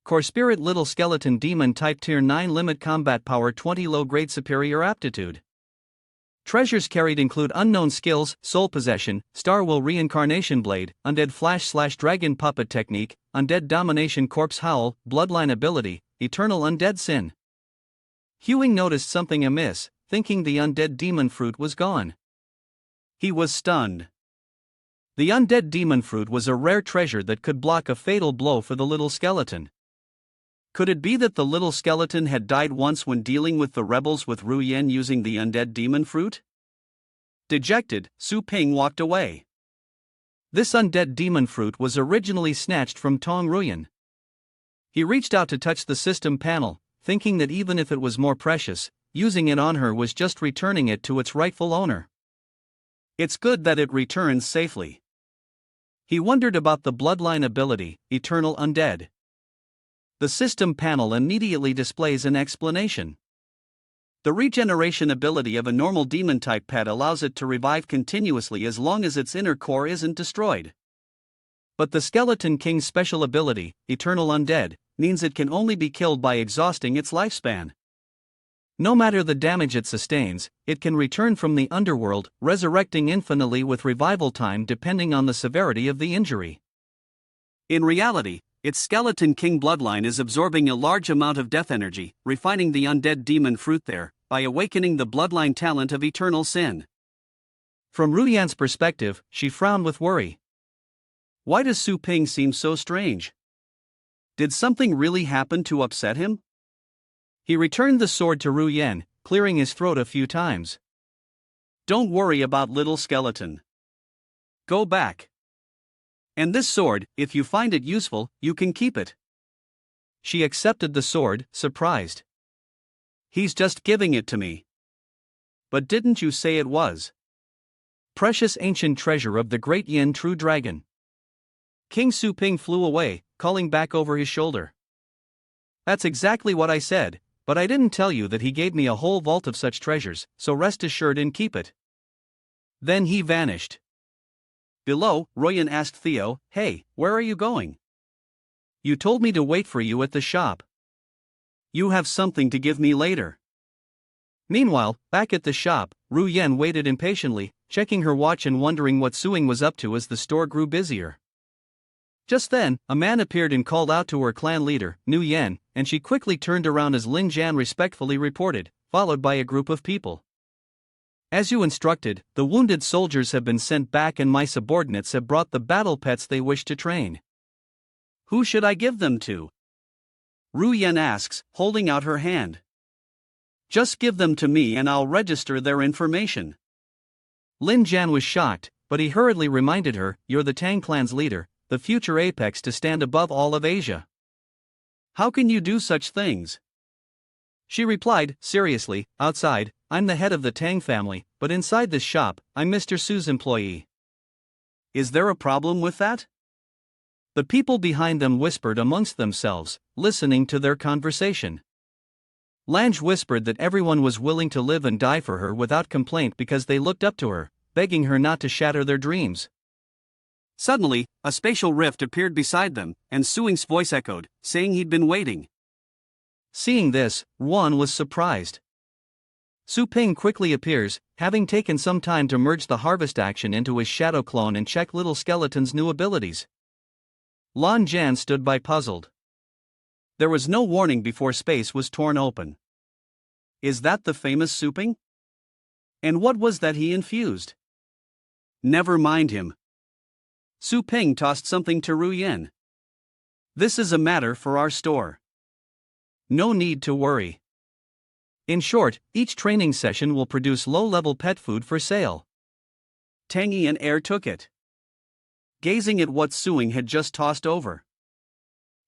Speaker 1: Core Spirit Little Skeleton Demon Type Tier 9 Limit Combat Power 20 Low Grade Superior Aptitude. Treasures carried include Unknown Skills, Soul Possession, Star Will Reincarnation Blade, Undead Flash/Dragon Puppet Technique, Undead Domination Corpse Howl, Bloodline Ability, Eternal Undead Sin. Hewing noticed something amiss, thinking the undead demon fruit was gone.
Speaker 2: He was stunned.
Speaker 1: The undead demon fruit was a rare treasure that could block a fatal blow for the little skeleton.
Speaker 2: Could it be that the little skeleton had died once when dealing with the rebels with Ru Yen using the undead demon fruit? Dejected, Su Ping walked away.
Speaker 1: This undead demon fruit was originally snatched from Tong Ruyan. He reached out to touch the system panel, thinking that even if it was more precious, using it on her was just returning it to its rightful owner.
Speaker 2: It's good that it returns safely. He wondered about the bloodline ability, Eternal Undead. The system panel immediately displays an explanation. The regeneration ability of a normal demon-type pet allows it to revive continuously as long as its inner core isn't destroyed. But the Skeleton King's special ability, Eternal Undead, means it can only be killed by exhausting its lifespan. No matter the damage it sustains, it can return from the underworld, resurrecting infinitely with revival time depending on the severity of the injury. In reality, its Skeleton King bloodline is absorbing a large amount of death energy, refining the undead demon fruit there, by awakening the bloodline talent of eternal sin.
Speaker 1: From Ruyan's perspective, she frowned with worry.
Speaker 2: Why does Su Ping seem so strange? Did something really happen to upset him?
Speaker 1: He returned the sword to Ruyan, clearing his throat a few times.
Speaker 2: Don't worry about little skeleton. Go back. And this sword, if you find it useful, you can keep it.
Speaker 1: She accepted the sword, surprised.
Speaker 2: He's just giving it to me. But didn't you say it was
Speaker 1: precious ancient treasure of the great Yin True Dragon?
Speaker 2: King Su Ping flew away, calling back over his shoulder.
Speaker 1: That's exactly what I said, but I didn't tell you that he gave me a whole vault of such treasures, so rest assured and keep it.
Speaker 2: Then he vanished. Below, Royan asked Theo, "Hey, where are you going?"
Speaker 1: You told me to wait for you at the shop.
Speaker 2: You have something to give me later.
Speaker 1: Meanwhile, back at the shop, Ruyan waited impatiently, checking her watch and wondering what Suing was up to as the store grew busier. Just then, a man appeared and called out to her clan leader, Nu Yen, and she quickly turned around as Lin Jan respectfully reported, followed by a group of people. As you instructed, the wounded soldiers have been sent back and my subordinates have brought the battle pets they wish to train.
Speaker 2: Who should I give them to? Ruyan asks, holding out her hand. Just give them to me and I'll register their information.
Speaker 1: Lin Jan was shocked, but he hurriedly reminded her, you're the Tang clan's leader, the future apex to stand above all of Asia.
Speaker 2: How can you do such things?
Speaker 1: She replied, seriously, outside, I'm the head of the Tang family, but inside this shop, I'm Mr. Su's employee.
Speaker 2: Is there a problem with that?
Speaker 1: The people behind them whispered amongst themselves, listening to their conversation. Lange whispered that everyone was willing to live and die for her without complaint because they looked up to her, begging her not to shatter their dreams.
Speaker 2: Suddenly, a spatial rift appeared beside them, and Suing's voice echoed, saying he'd been waiting.
Speaker 1: Seeing this, Ruan was surprised. Su Ping quickly appears, having taken some time to merge the harvest action into his shadow clone and check Little Skeleton's new abilities. Lan Jan stood by puzzled.
Speaker 2: There was no warning before space was torn open. Is that the famous Su Ping? And what was that he infused? Never mind him. Su Ping tossed something to Ruyan. This is a matter for our store.
Speaker 1: No need to worry. In short, each training session will produce low-level pet food for sale.
Speaker 2: Tangy and Air took it, gazing at what Suing had just tossed over.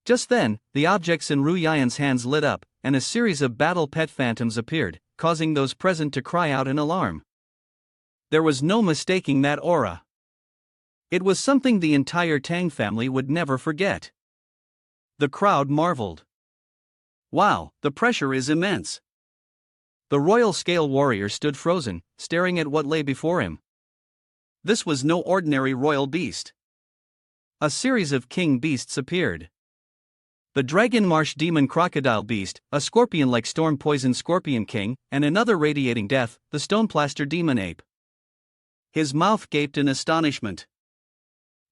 Speaker 1: Just then, the objects in Ruyan's hands lit up, and a series of battle pet phantoms appeared, causing those present to cry out in alarm. There was no mistaking that aura. It was something the entire Tang family would never forget. The crowd marveled.
Speaker 2: Wow, the pressure is immense.
Speaker 1: The royal scale warrior stood frozen, staring at what lay before him.
Speaker 2: This was no ordinary royal beast.
Speaker 1: A series of king beasts appeared. The dragon marsh demon crocodile beast, a scorpion-like storm poison scorpion king, and another radiating death, the stone plaster demon ape.
Speaker 2: His mouth gaped in astonishment.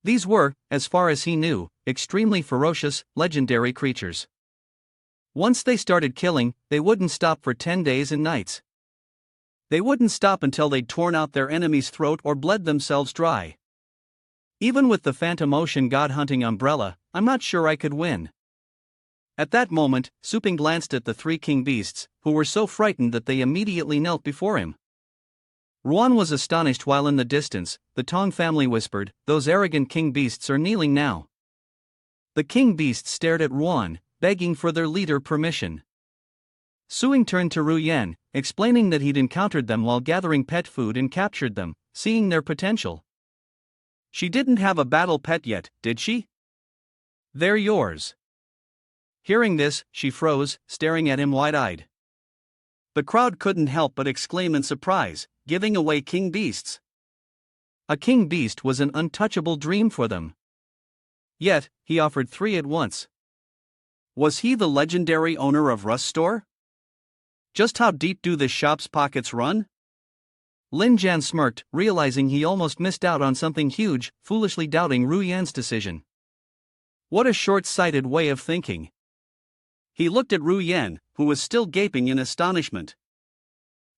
Speaker 1: These were, as far as he knew, extremely ferocious, legendary creatures. Once they started killing, they wouldn't stop for 10 days and nights. They wouldn't stop until they'd torn out their enemy's throat or bled themselves dry. Even with the Phantom Ocean God hunting umbrella, I'm not sure I could win. At that moment, Su Ping glanced at the three king beasts, who were so frightened that they immediately knelt before him. Ruan was astonished while in the distance, the Tong family whispered, those arrogant king beasts are kneeling now. The king beasts stared at Ruan, begging for their leader permission. Suing turned to Ruyan, explaining that he'd encountered them while gathering pet food and captured them, seeing their potential.
Speaker 2: She didn't have a battle pet yet, did she?
Speaker 1: They're yours. Hearing this, she froze, staring at him wide-eyed.
Speaker 2: The crowd couldn't help but exclaim in surprise, giving away king beasts.
Speaker 1: A king beast was an untouchable dream for them. Yet, he offered 3 at once.
Speaker 2: Was he the legendary owner of Rust's store? Just how deep do the shop's pockets run?
Speaker 1: Lin Jian smirked, realizing he almost missed out on something huge, foolishly doubting Ru Yan's decision. What a short-sighted way of thinking.
Speaker 2: He looked at Ru Yan, who was still gaping in astonishment.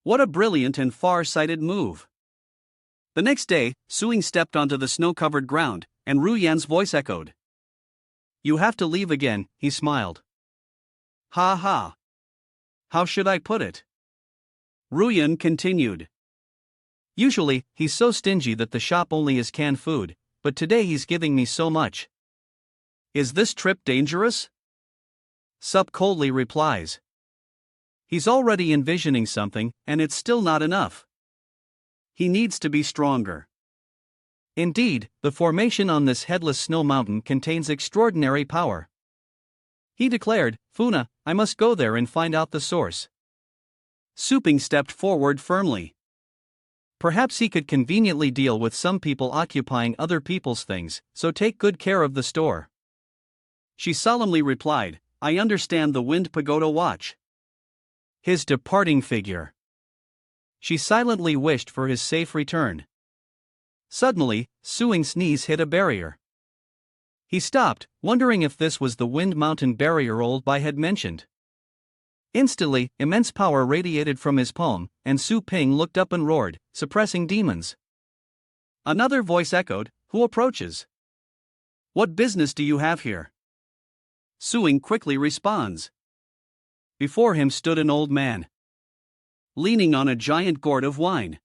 Speaker 2: What a brilliant and far-sighted move. The next day, Suing stepped onto the snow-covered ground, and Ru Yan's voice echoed.
Speaker 1: You have to leave again, he smiled.
Speaker 2: Ha ha. How should I put it? Ru Yan continued.
Speaker 1: Usually, he's so stingy that the shop only is canned food, but today he's giving me so much.
Speaker 2: Is this trip dangerous?
Speaker 1: Sup coldly replies. He's already envisioning something, and it's still not enough.
Speaker 2: He needs to be stronger.
Speaker 1: Indeed, the formation on this headless snow mountain contains extraordinary power. He declared, Funa, I must go there and find out the source.
Speaker 2: Suping stepped forward firmly.
Speaker 1: Perhaps he could conveniently deal with some people occupying other people's things, so take good care of the store.
Speaker 2: She solemnly replied, I understand the Wind Pagoda watch.
Speaker 1: His departing figure. She silently wished for his safe return. Suddenly, Suing's sneeze hit a barrier. He stopped, wondering if this was the Wind Mountain barrier Old Bai had mentioned. Instantly, immense power radiated from his palm, and Su Ping looked up and roared, suppressing demons.
Speaker 2: Another voice echoed, Who approaches? What business do you have here? Suing quickly responds.
Speaker 1: Before him stood an old man,
Speaker 2: leaning on a giant gourd of wine.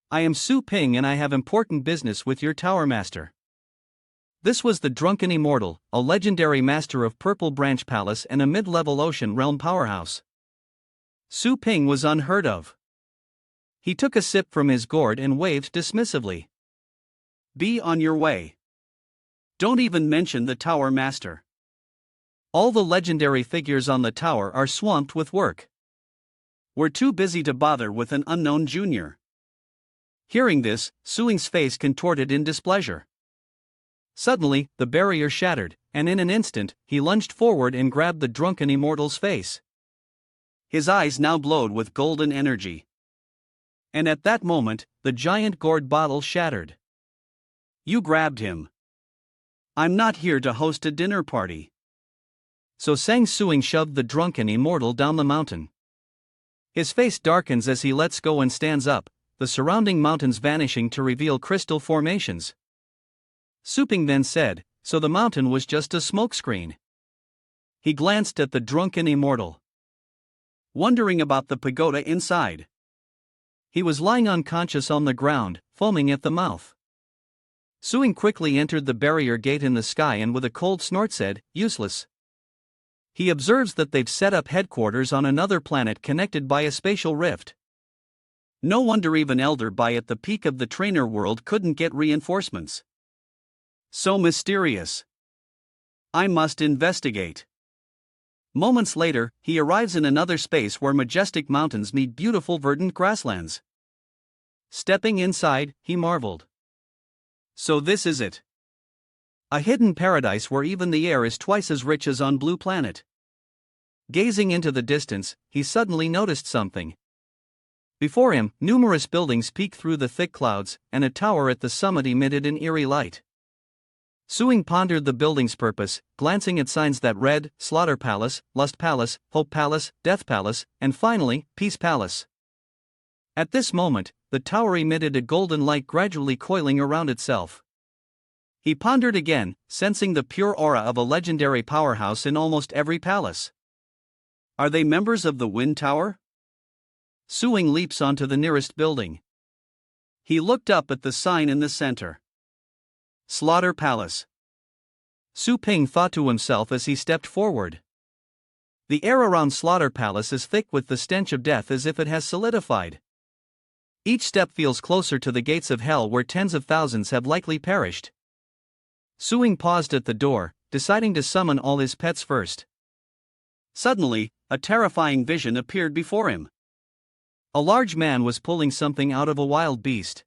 Speaker 1: I am Su Ping and I have important business with your tower master. This was the drunken immortal, a legendary master of Purple Branch Palace and a mid-level ocean realm powerhouse. Su Ping was unheard of. He took a sip from his gourd and waved dismissively.
Speaker 2: Be on your way. Don't even mention the tower master.
Speaker 1: All the legendary figures on the tower are swamped with work.
Speaker 2: We're too busy to bother with an unknown junior.
Speaker 1: Hearing this, Suing's face contorted in displeasure. Suddenly, the barrier shattered, and in an instant, he lunged forward and grabbed the drunken immortal's face.
Speaker 2: His eyes now glowed with golden energy.
Speaker 1: And at that moment, the giant gourd bottle shattered.
Speaker 2: You grabbed him. I'm not here to host a dinner party.
Speaker 1: So Sang Suing shoved the drunken immortal down the mountain. His face darkens as he lets go and stands up, the surrounding mountains vanishing to reveal crystal formations. Suping then said, so the mountain was just a smokescreen. He glanced at the drunken immortal,
Speaker 2: wondering about the pagoda inside.
Speaker 1: He was lying unconscious on the ground, foaming at the mouth. Suing quickly entered the barrier gate in the sky and with a cold snort said, useless. He observes that they've set up headquarters on another planet connected by a spatial rift.
Speaker 2: No wonder even Elder Bai at the peak of the trainer world couldn't get reinforcements. So mysterious. I must investigate. Moments later, he arrives in another space where majestic mountains meet beautiful verdant grasslands.
Speaker 1: Stepping inside, he marveled.
Speaker 2: So this is it.
Speaker 1: A hidden paradise where even the air is twice as rich as on Blue Planet. Gazing into the distance, he suddenly noticed something. Before him, numerous buildings peeked through the thick clouds, and a tower at the summit emitted an eerie light. Suing pondered the building's purpose, glancing at signs that read, Slaughter Palace, Lust Palace, Hope Palace, Death Palace, and finally, Peace Palace. At this moment, the tower emitted a golden light gradually coiling around itself. He pondered again, sensing the pure aura of a legendary powerhouse in almost every palace.
Speaker 2: Are they members of the Wind Tower?
Speaker 1: Suing leaps onto the nearest building.
Speaker 2: He looked up at the sign in the center. Slaughter Palace.
Speaker 1: Su Ping thought to himself as he stepped forward. The air around Slaughter Palace is thick with the stench of death as if it has solidified. Each step feels closer to the gates of hell where tens of thousands have likely perished. Suing paused at the door, deciding to summon all his pets first.
Speaker 2: Suddenly, a terrifying vision appeared before him.
Speaker 1: A large man was pulling something out of a wild beast.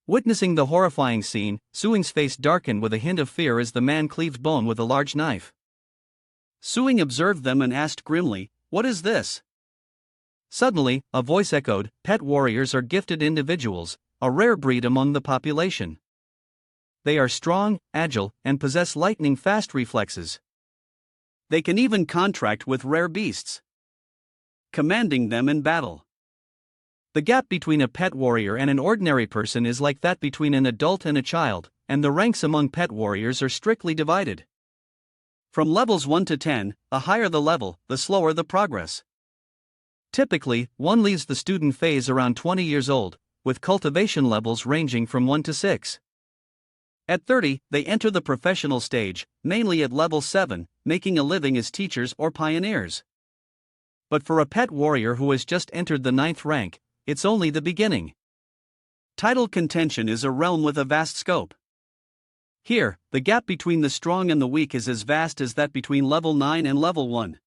Speaker 1: Witnessing the horrifying scene, Suing's face darkened with a hint of fear as the man cleaved bone with a large knife.
Speaker 2: Suing observed them and asked grimly, "What is this?"
Speaker 1: Suddenly, a voice echoed, "Pet warriors are gifted individuals, a rare breed among the population. They are strong, agile, and possess lightning-fast reflexes.
Speaker 2: They can even contract with rare beasts, commanding them in battle."
Speaker 1: The gap between a pet warrior and an ordinary person is like that between an adult and a child, and the ranks among pet warriors are strictly divided.
Speaker 2: From levels 1 to 10, the higher the level, the slower the progress.
Speaker 1: Typically, one leaves the student phase around 20 years old, with cultivation levels ranging from 1 to 6.
Speaker 2: At 30, they enter the professional stage, mainly at level 7, making a living as teachers or pioneers.
Speaker 1: But for a pet warrior who has just entered the 9th rank, it's only the beginning.
Speaker 2: Title contention is a realm with a vast scope. Here, the gap between the strong and the weak is as vast as that between level 9 and level 1.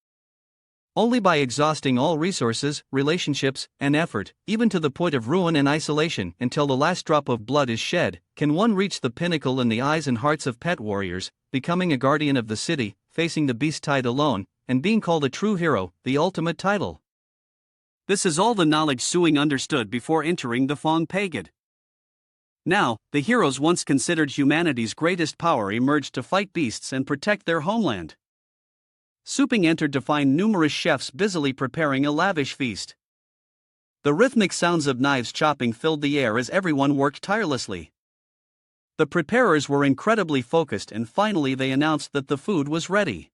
Speaker 1: Only by exhausting all resources, relationships, and effort, even to the point of ruin and isolation until the last drop of blood is shed, can one reach the pinnacle in the eyes and hearts of pet warriors, becoming a guardian of the city, facing the beast tide alone, and being called a true hero, the ultimate title.
Speaker 2: This is all the knowledge Suing understood before entering the Fong Pagod. Now, the heroes once considered humanity's greatest power emerged to fight beasts and protect their homeland. Suping entered to find numerous chefs busily preparing a lavish feast. The rhythmic sounds of knives chopping filled the air as everyone worked tirelessly. The preparers were incredibly focused and finally they announced that the food was ready.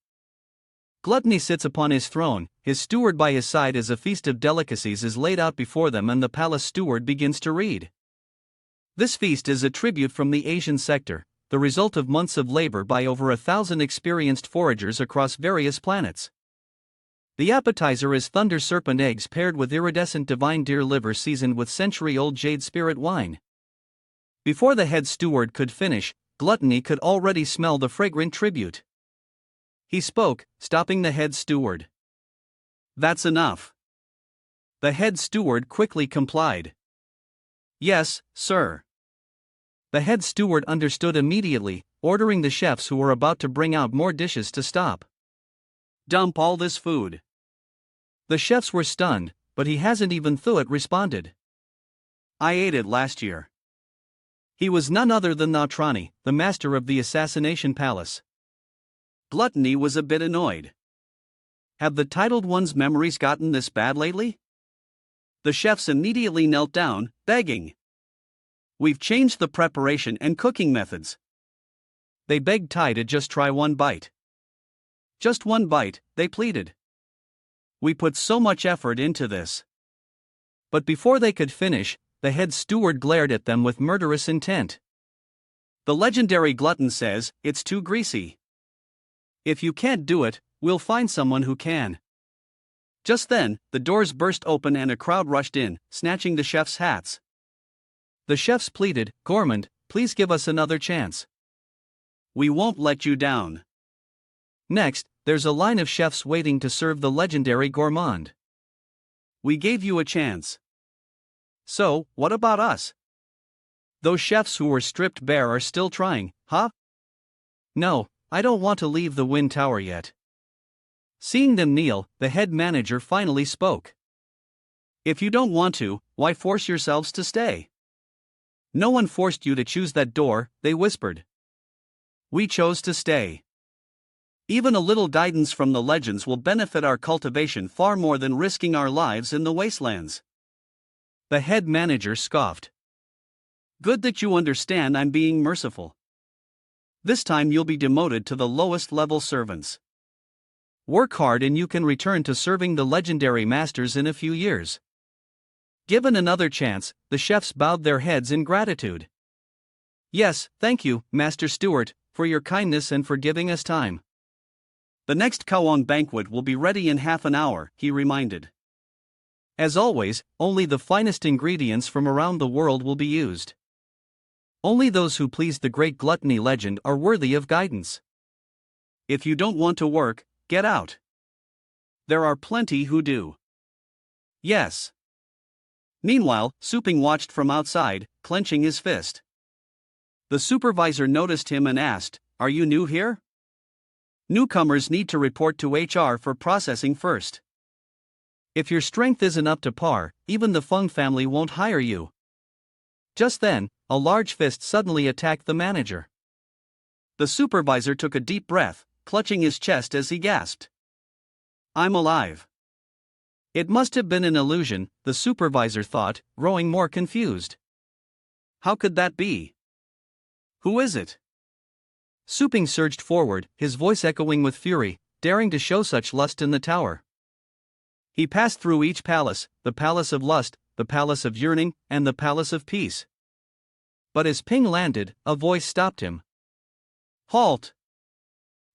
Speaker 1: Gluttony sits upon his throne, his steward by his side as a feast of delicacies is laid out before them and the palace steward begins to read. This feast is a tribute from the Asian sector, the result of months of labor by over 1,000 experienced foragers across various planets. The appetizer is thunder serpent eggs paired with iridescent divine deer liver seasoned with century-old jade spirit wine. Before the head steward could finish, Gluttony could already smell the fragrant tribute. He spoke, stopping the head steward.
Speaker 2: "That's enough."
Speaker 1: The head steward quickly complied.
Speaker 2: "Yes, sir."
Speaker 1: The head steward understood immediately, ordering the chefs who were about to bring out more dishes to stop.
Speaker 2: "Dump all this food."
Speaker 1: The chefs were stunned, but he hasn't even Thuat responded.
Speaker 2: "I ate it last year."
Speaker 1: He was none other than Nautrani, the master of the assassination palace.
Speaker 2: Gluttony was a bit annoyed. Have the titled one's memories gotten this bad lately? The chefs immediately knelt down, begging. "We've changed the preparation and cooking methods."
Speaker 1: They begged Tai to just try one bite.
Speaker 2: "Just one bite," they pleaded. "We put so much effort into this."
Speaker 1: But before they could finish, the head steward glared at them with murderous intent.
Speaker 2: "The legendary glutton says, it's too greasy. If you can't do it, we'll find someone who can." Just then, the doors burst open and a crowd rushed in, snatching the chefs' hats.
Speaker 1: The chefs pleaded, "Gourmand, please give us another chance.
Speaker 2: We won't let you down."
Speaker 1: Next, there's a line of chefs waiting to serve the legendary gourmand.
Speaker 2: "We gave you a chance. So, what about us?"
Speaker 1: Those chefs who were stripped bare are still trying, huh? No, I don't want to leave the Wind Tower yet. Seeing them kneel, the head manager finally spoke.
Speaker 2: "If you don't want to, why force yourselves to stay?"
Speaker 1: "No one forced you to choose that door," they whispered.
Speaker 2: "We chose to stay. Even a little guidance from the legends will benefit our cultivation far more than risking our lives in the wastelands."
Speaker 1: The head manager scoffed.
Speaker 2: "Good that you understand I'm being merciful. This time you'll be demoted to the lowest level servants.
Speaker 1: Work hard and you can return to serving the legendary masters in a few years." Given another chance, the chefs bowed their heads in gratitude. "Yes, thank you, Master Stewart, for your kindness and for giving us time."
Speaker 2: "The next Kawon banquet will be ready in half an hour," he reminded.
Speaker 1: "As always, only the finest ingredients from around the world will be used. Only those who please the great Gluttony legend are worthy of guidance.
Speaker 2: If you don't want to work, get out." there are plenty who do. Yes. Meanwhile, Su Ping watched from outside, clenching his fist. The supervisor noticed him and asked, "Are you new here?" Newcomers need to report to HR for processing first. If your strength isn't up to par, even the Feng family won't hire you. Just then, a large fist suddenly attacked the manager. The supervisor took a deep breath, clutching his chest as he gasped. "I'm alive." It must have been an illusion, the supervisor thought, growing more confused. How could that be? Who is it? Su Ping surged forward, his voice echoing with fury, daring to show such lust in the tower. He passed through each palace, the palace of lust, the palace of yearning, and the palace of peace. But as Ping landed, a voice stopped him. "Halt!"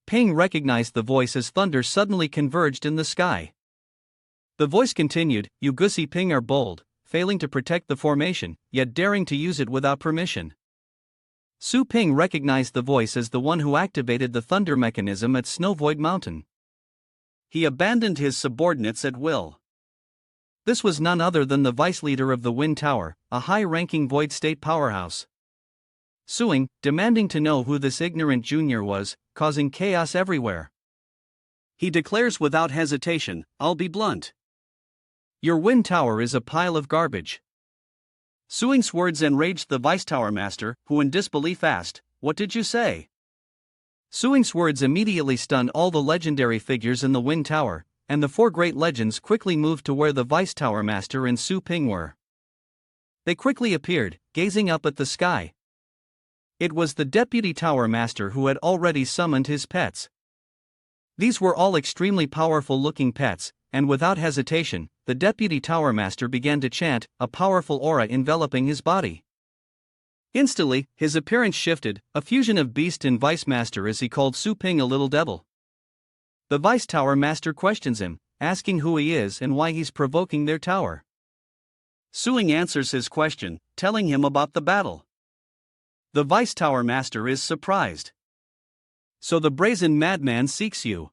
Speaker 2: Ping recognized the voice as thunder suddenly converged in the sky. The voice continued, "You Gusi Ping are bold, failing to protect the formation, yet daring to use it without permission." Su Ping recognized the voice as the one who activated the thunder mechanism at Snow Void Mountain. He abandoned his subordinates at will. This was none other than the vice leader of the Wind Tower, a high-ranking Void State powerhouse. Suing, demanding to know who this ignorant junior was, causing chaos everywhere. He declares without hesitation, "I'll be blunt. Your Wind Tower is a pile of garbage." Suing's words enraged the Vice Tower Master, who in disbelief asked, "What did you say?" Suing's words immediately stunned all the legendary figures in the Wind Tower, and the four great legends quickly moved to where the Vice Tower Master and Su Ping were. They quickly appeared, gazing up at the sky. It was the Deputy Tower Master who had already summoned his pets. These were all extremely powerful-looking pets, and without hesitation, the Deputy Tower Master began to chant, a powerful aura enveloping his body. Instantly, his appearance shifted, a fusion of beast and Vice Master as he called Su Ping a little devil. The Vice Tower Master questions him, asking who he is and why he's provoking their tower. Suing answers his question, telling him about the battle. The Vice Tower Master is surprised. "So the brazen madman seeks you."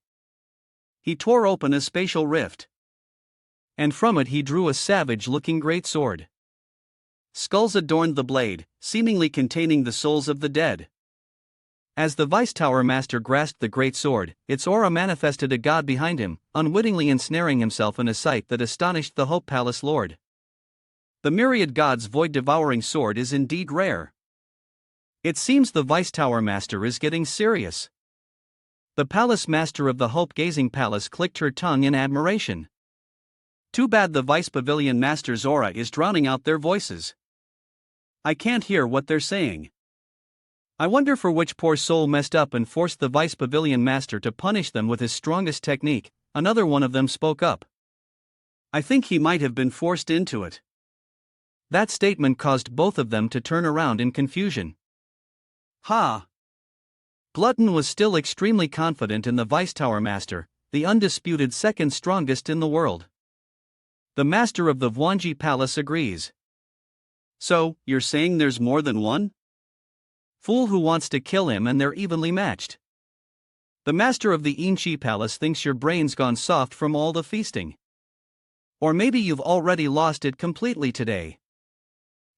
Speaker 2: He tore open a spatial rift. And from it he drew a savage-looking great sword. Skulls adorned the blade, seemingly containing the souls of the dead. As the Vice Tower Master grasped the great sword, its aura manifested a god behind him, unwittingly ensnaring himself in a sight that astonished the Hope Palace Lord. The myriad god's void-devouring sword is indeed rare. It seems the Vice Tower Master is getting serious. The Palace Master of the Hope-Gazing Palace clicked her tongue in admiration. Too bad the Vice Pavilion Master's aura is drowning out their voices. I can't hear what they're saying. I wonder for which poor soul messed up and forced the Vice Pavilion Master to punish them with his strongest technique. Another one of them spoke up. I think he might have been forced into it. That statement caused both of them to turn around in confusion. Ha! Glutton was still extremely confident in the Vice Tower Master, the undisputed second strongest in the world. The Master of the Vuanji Palace agrees. "So, you're saying there's more than one? Fool who wants to kill him and they're evenly matched. The Master of the Inchi Palace thinks your brain's gone soft from all the feasting. Or maybe you've already lost it completely today.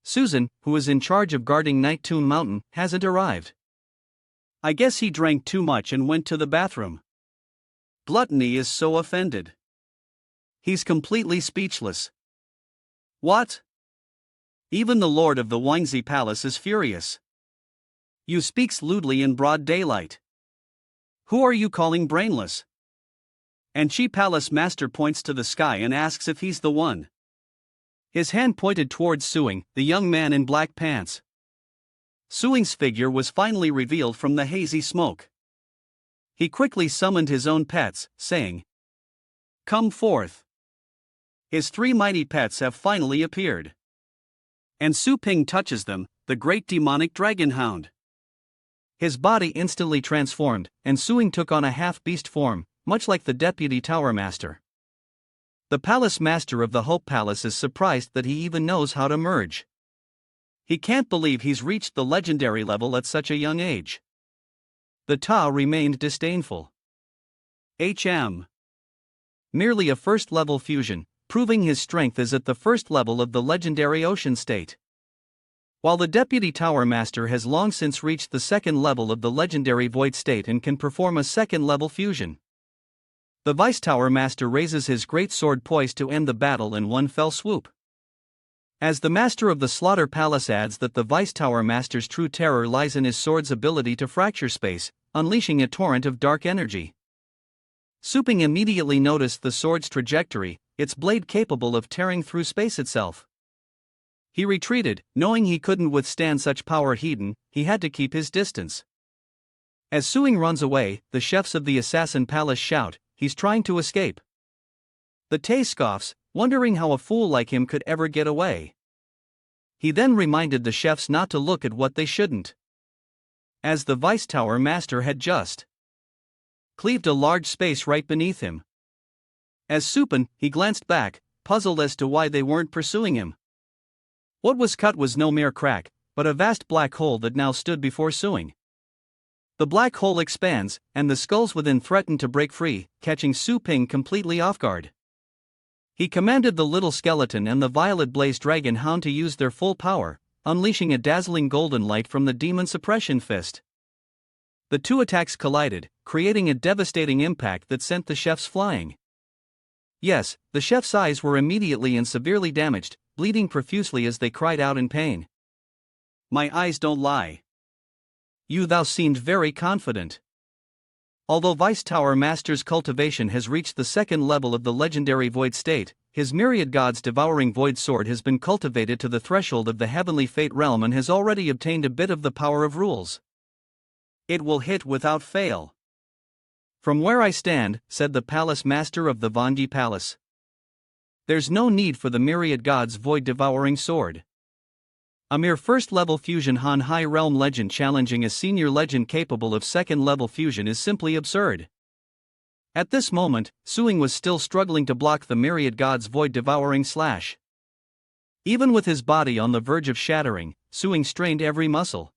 Speaker 2: Susan, who is in charge of guarding Night Tomb Mountain, hasn't arrived. I guess he drank too much and went to the bathroom." Gluttony is so offended. He's completely speechless. What? Even the Lord of the Wangzi Palace is furious. You speaks lewdly in broad daylight. Who are you calling brainless? And Chi Palace Master points to the sky and asks if he's the one. His hand pointed towards Suing, the young man in black pants. Suing's figure was finally revealed from the hazy smoke. He quickly summoned his own pets, saying, "Come forth." His three mighty pets have finally appeared. And Su Ping touches them, the great demonic dragon hound. His body instantly transformed, and Suing took on a half-beast form, much like the Deputy Tower Master. The Palace Master of the Hope Palace is surprised that he even knows how to merge. He can't believe he's reached the legendary level at such a young age. The Ta remained disdainful.
Speaker 1: merely a first-level fusion, proving his strength is at the first level of the legendary ocean state. While the Deputy Tower Master has long since reached the second level of the legendary void state and can perform a second-level fusion. The Vice Tower Master raises his great sword poised to end the battle in one fell swoop. As the Master of the Slaughter Palace adds that the Vice Tower Master's true terror lies in his sword's ability to fracture space, unleashing a torrent of dark energy. Suping immediately noticed the sword's trajectory, its blade capable of tearing through space itself. He retreated, knowing he couldn't withstand such power hidden, he had to keep his distance. As Suing runs away, the chefs of the Assassin Palace shout, "He's trying to escape." The Tay scoffs, wondering how a fool like him could ever get away. He then reminded the chefs not to look at what they shouldn't. As the Vice Tower Master had just cleaved a large space right beneath him. As Supin, he glanced back, puzzled as to why they weren't pursuing him. What was cut was no mere crack, but a vast black hole that now stood before Suing. The black hole expands, and the skulls within threaten to break free, catching Su Ping completely off guard. He commanded the little skeleton and the violet blaze dragon hound to use their full power, unleashing a dazzling golden light from the demon suppression fist. The two attacks collided, creating a devastating impact that sent the chefs flying. Yes, the chefs' eyes were immediately and severely damaged, bleeding profusely as they cried out in pain.
Speaker 2: "My eyes don't lie.
Speaker 1: Thou seemed very confident." Although Vice Tower Master's cultivation has reached the second level of the legendary void state, his myriad gods devouring void sword has been cultivated to the threshold of the heavenly fate realm and has already obtained a bit of the power of rules.
Speaker 2: It will hit without fail.
Speaker 1: "From where I stand," said the Palace Master of the Vangi Palace, "there's no need for the myriad gods' void-devouring sword. A mere first-level fusion Han High Realm legend challenging a senior legend capable of second-level fusion is simply absurd." At this moment, Suing was still struggling to block the myriad gods' void-devouring slash. Even with his body on the verge of shattering, Suing strained every muscle.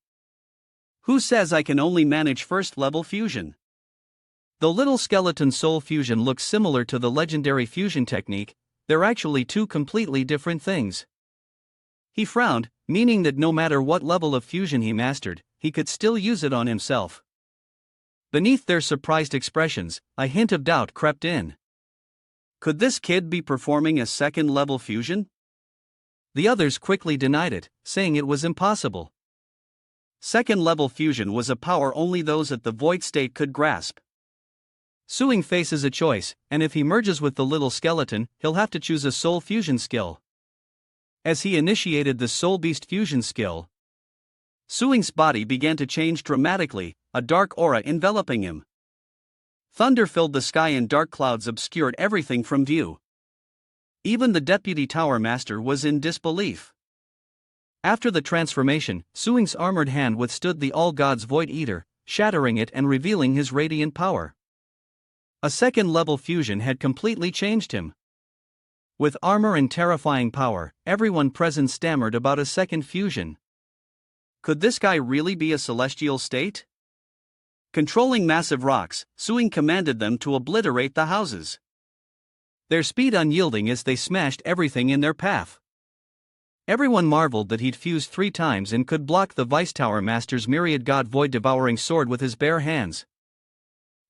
Speaker 2: "Who says I can only manage first-level fusion?"
Speaker 1: Though Little Skeleton Soul Fusion looks similar to the legendary fusion technique, they're actually two completely different things. He frowned, meaning that no matter what level of fusion he mastered, he could still use it on himself. Beneath their surprised expressions, a hint of doubt crept in.
Speaker 2: Could this kid be performing a second-level fusion?
Speaker 1: The others quickly denied it, saying it was impossible.
Speaker 2: Second-level fusion was a power only those at the void state could grasp.
Speaker 1: Suing faces a choice, and if he merges with the little skeleton, he'll have to choose a soul fusion skill. As he initiated the Soul Beast fusion skill, Suing's body began to change dramatically, a dark aura enveloping him. Thunder filled the sky and dark clouds obscured everything from view. Even the Deputy Tower Master was in disbelief. After the transformation, Suing's armored hand withstood the All-Gods Void Eater, shattering it and revealing his radiant power. A second-level fusion had completely changed him. With armor and terrifying power, everyone present stammered about a second fusion.
Speaker 2: Could this guy really be a celestial state? Controlling massive rocks, Suing commanded them to obliterate the houses.
Speaker 1: Their speed unyielding as they smashed everything in their path. Everyone marveled that he'd fused 3 times and could block the Vice Tower Master's myriad god void-devouring sword with his bare hands.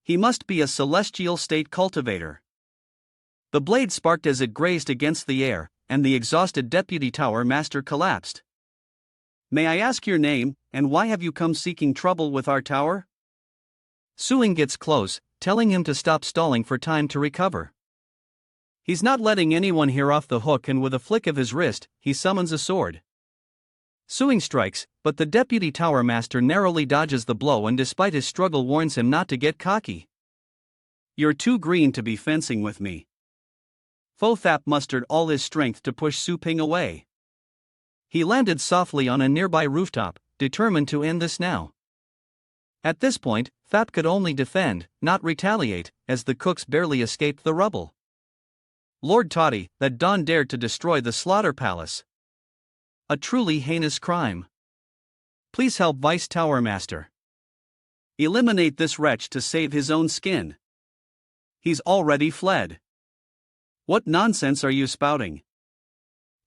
Speaker 2: He must be a celestial state cultivator. The blade sparked as it grazed against the air, and the exhausted Deputy Tower Master collapsed. "May I ask your name, and why have you come seeking trouble with our tower?"
Speaker 1: Suing gets close, telling him to stop stalling for time to recover. He's not letting anyone here off the hook, and with a flick of his wrist, he summons a sword. Suing strikes, but the Deputy Tower Master narrowly dodges the blow and despite his struggle warns him not to get cocky.
Speaker 2: "You're too green to be fencing with me." Fothap mustered all his strength to push Su Ping away.
Speaker 1: He landed softly on a nearby rooftop, determined to end this now. At this point, Thap could only defend, not retaliate, as the cooks barely escaped the rubble. Lord Toddy, that Dawn dared to destroy the Slaughter Palace. A truly heinous crime. Please help Vice Tower Master.
Speaker 2: Eliminate this wretch to save his own skin. He's already fled. What nonsense are you spouting?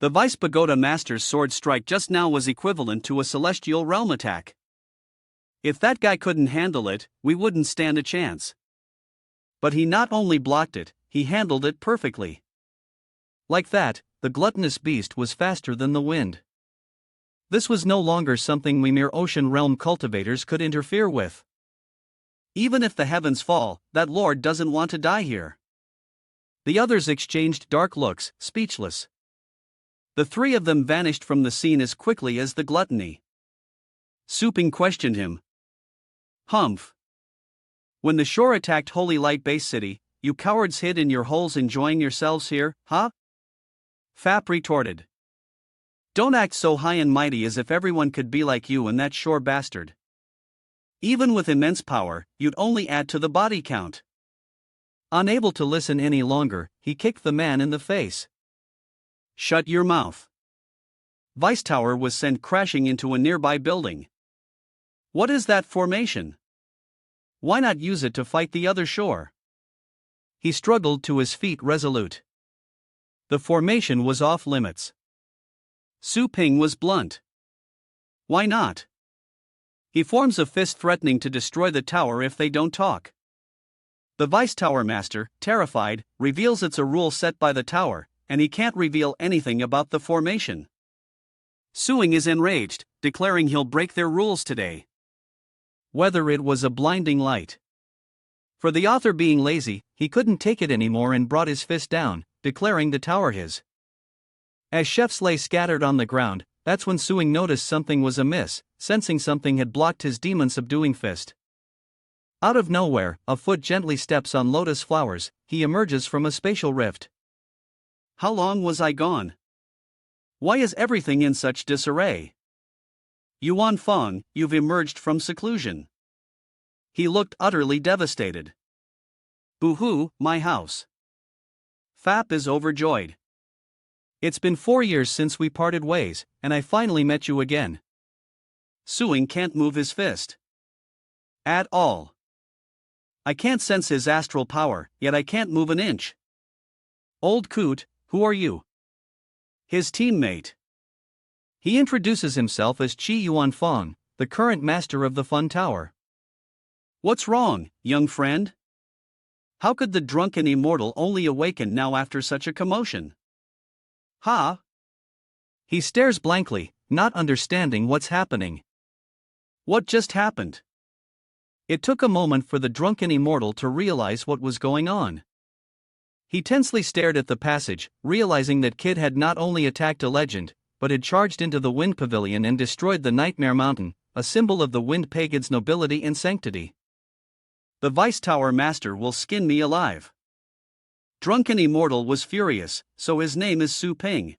Speaker 2: The Vice Pagoda Master's sword strike just now was equivalent to a celestial realm attack. If that guy couldn't handle it, we wouldn't stand a chance. But he not only blocked it, he handled it perfectly. Like that, the gluttonous beast was faster than the wind. This was no longer something we mere ocean realm cultivators could interfere with. Even if the heavens fall, that lord doesn't want to die here. The others exchanged dark looks, speechless. The three of them vanished from the scene as quickly as the gluttony. Su Ping questioned him. Humph. When the shore attacked Holy Light Base City, you cowards hid in your holes enjoying yourselves here, huh? Fap retorted. Don't act so high and mighty as if everyone could be like you and that shore bastard. Even with immense power, you'd only add to the body count. Unable to listen any longer, he kicked the man in the face. Shut your mouth. Vice Tower was sent crashing into a nearby building. What is that formation? Why not use it to fight the other shore? He struggled to his feet resolute. The formation was off limits. Su Ping was blunt. Why not? He forms a fist threatening to destroy the tower if they don't talk. The Vice Tower Master, terrified, reveals it's a rule set by the tower, and he can't reveal anything about the formation. Suing is enraged, declaring he'll break their rules today. Whether it was a blinding light. For the author being lazy, he couldn't take it anymore and brought his fist down, declaring the tower his. As chefs lay scattered on the ground, that's when Suing noticed something was amiss, sensing something had blocked his demon-subduing fist. Out of nowhere, a foot gently steps on lotus flowers, he emerges from a spatial rift. How long was I gone? Why is everything in such disarray? Yuan Feng, you've emerged from seclusion. He looked utterly devastated. Boo-hoo, my house. Fap is overjoyed. It's been 4 years since we parted ways, and I finally met you again. Suing can't move his fist. At all. I can't sense his astral power, yet I can't move an inch. Old coot, who are you? His teammate. He introduces himself as Qi Yuan Feng, the current master of the Fun Tower. What's wrong, young friend? How could the drunken immortal only awaken now after such a commotion? Ha! He stares blankly, not understanding what's happening. What just happened? It took a moment for the drunken immortal to realize what was going on. He tensely stared at the passage, realizing that Kid had not only attacked a legend, but had charged into the Wind Pavilion and destroyed the Nightmare Mountain, a symbol of the Wind Pagan's nobility and sanctity. The Vice Tower Master will skin me alive. Drunken Immortal was furious, so his name is Su Ping.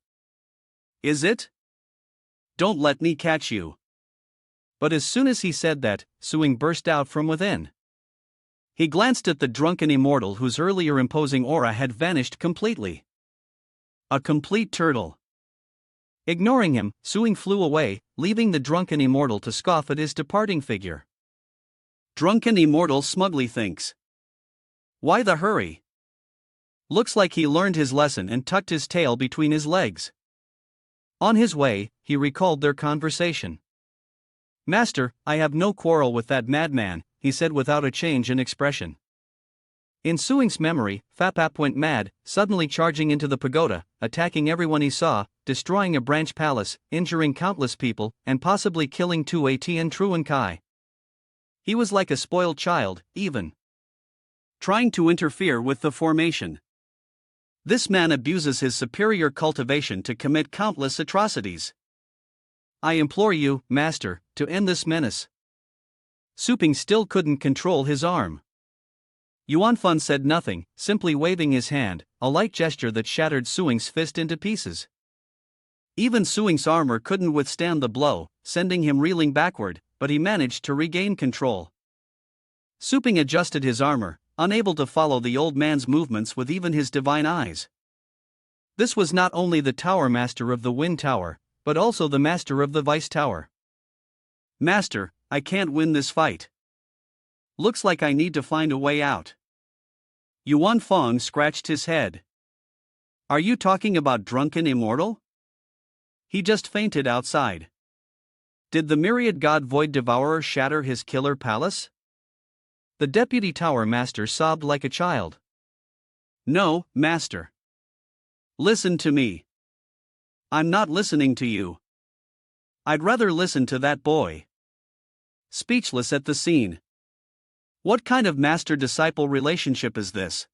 Speaker 2: Is it? Don't let me catch you. But as soon as he said that, Suing burst out from within. He glanced at the drunken immortal whose earlier imposing aura had vanished completely. A complete turtle. Ignoring him, Suing flew away, leaving the drunken immortal to scoff at his departing figure. Drunken immortal smugly thinks. Why the hurry? Looks like he learned his lesson and tucked his tail between his legs. On his way, he recalled their conversation. Master, I have no quarrel with that madman, he said without a change in expression. In Suing's memory, Fapap went mad, suddenly charging into the pagoda, attacking everyone he saw, destroying a branch palace, injuring countless people, and possibly killing 2 Atian Truan Kai. He was like a spoiled child, even trying to interfere with the formation. This man abuses his superior cultivation to commit countless atrocities. I implore you, Master, to end this menace. Su Ping still couldn't control his arm. Yuan Fun said nothing, simply waving his hand, a light gesture that shattered Suing's fist into pieces. Even Suing's armor couldn't withstand the blow, sending him reeling backward, but he managed to regain control. Su Ping adjusted his armor, unable to follow the old man's movements with even his divine eyes. This was not only the Tower Master of the Wind Tower, but also the Master of the Vice Tower. Master, I can't win this fight. Looks like I need to find a way out. Yuan Feng scratched his head. Are you talking about drunken immortal? He just fainted outside. Did the myriad god void devourer shatter his killer palace?
Speaker 1: The deputy tower master sobbed like a child.
Speaker 2: No, master. Listen to me. I'm not listening to you. I'd rather listen to that boy. Speechless at the scene. What kind of master-disciple relationship is this?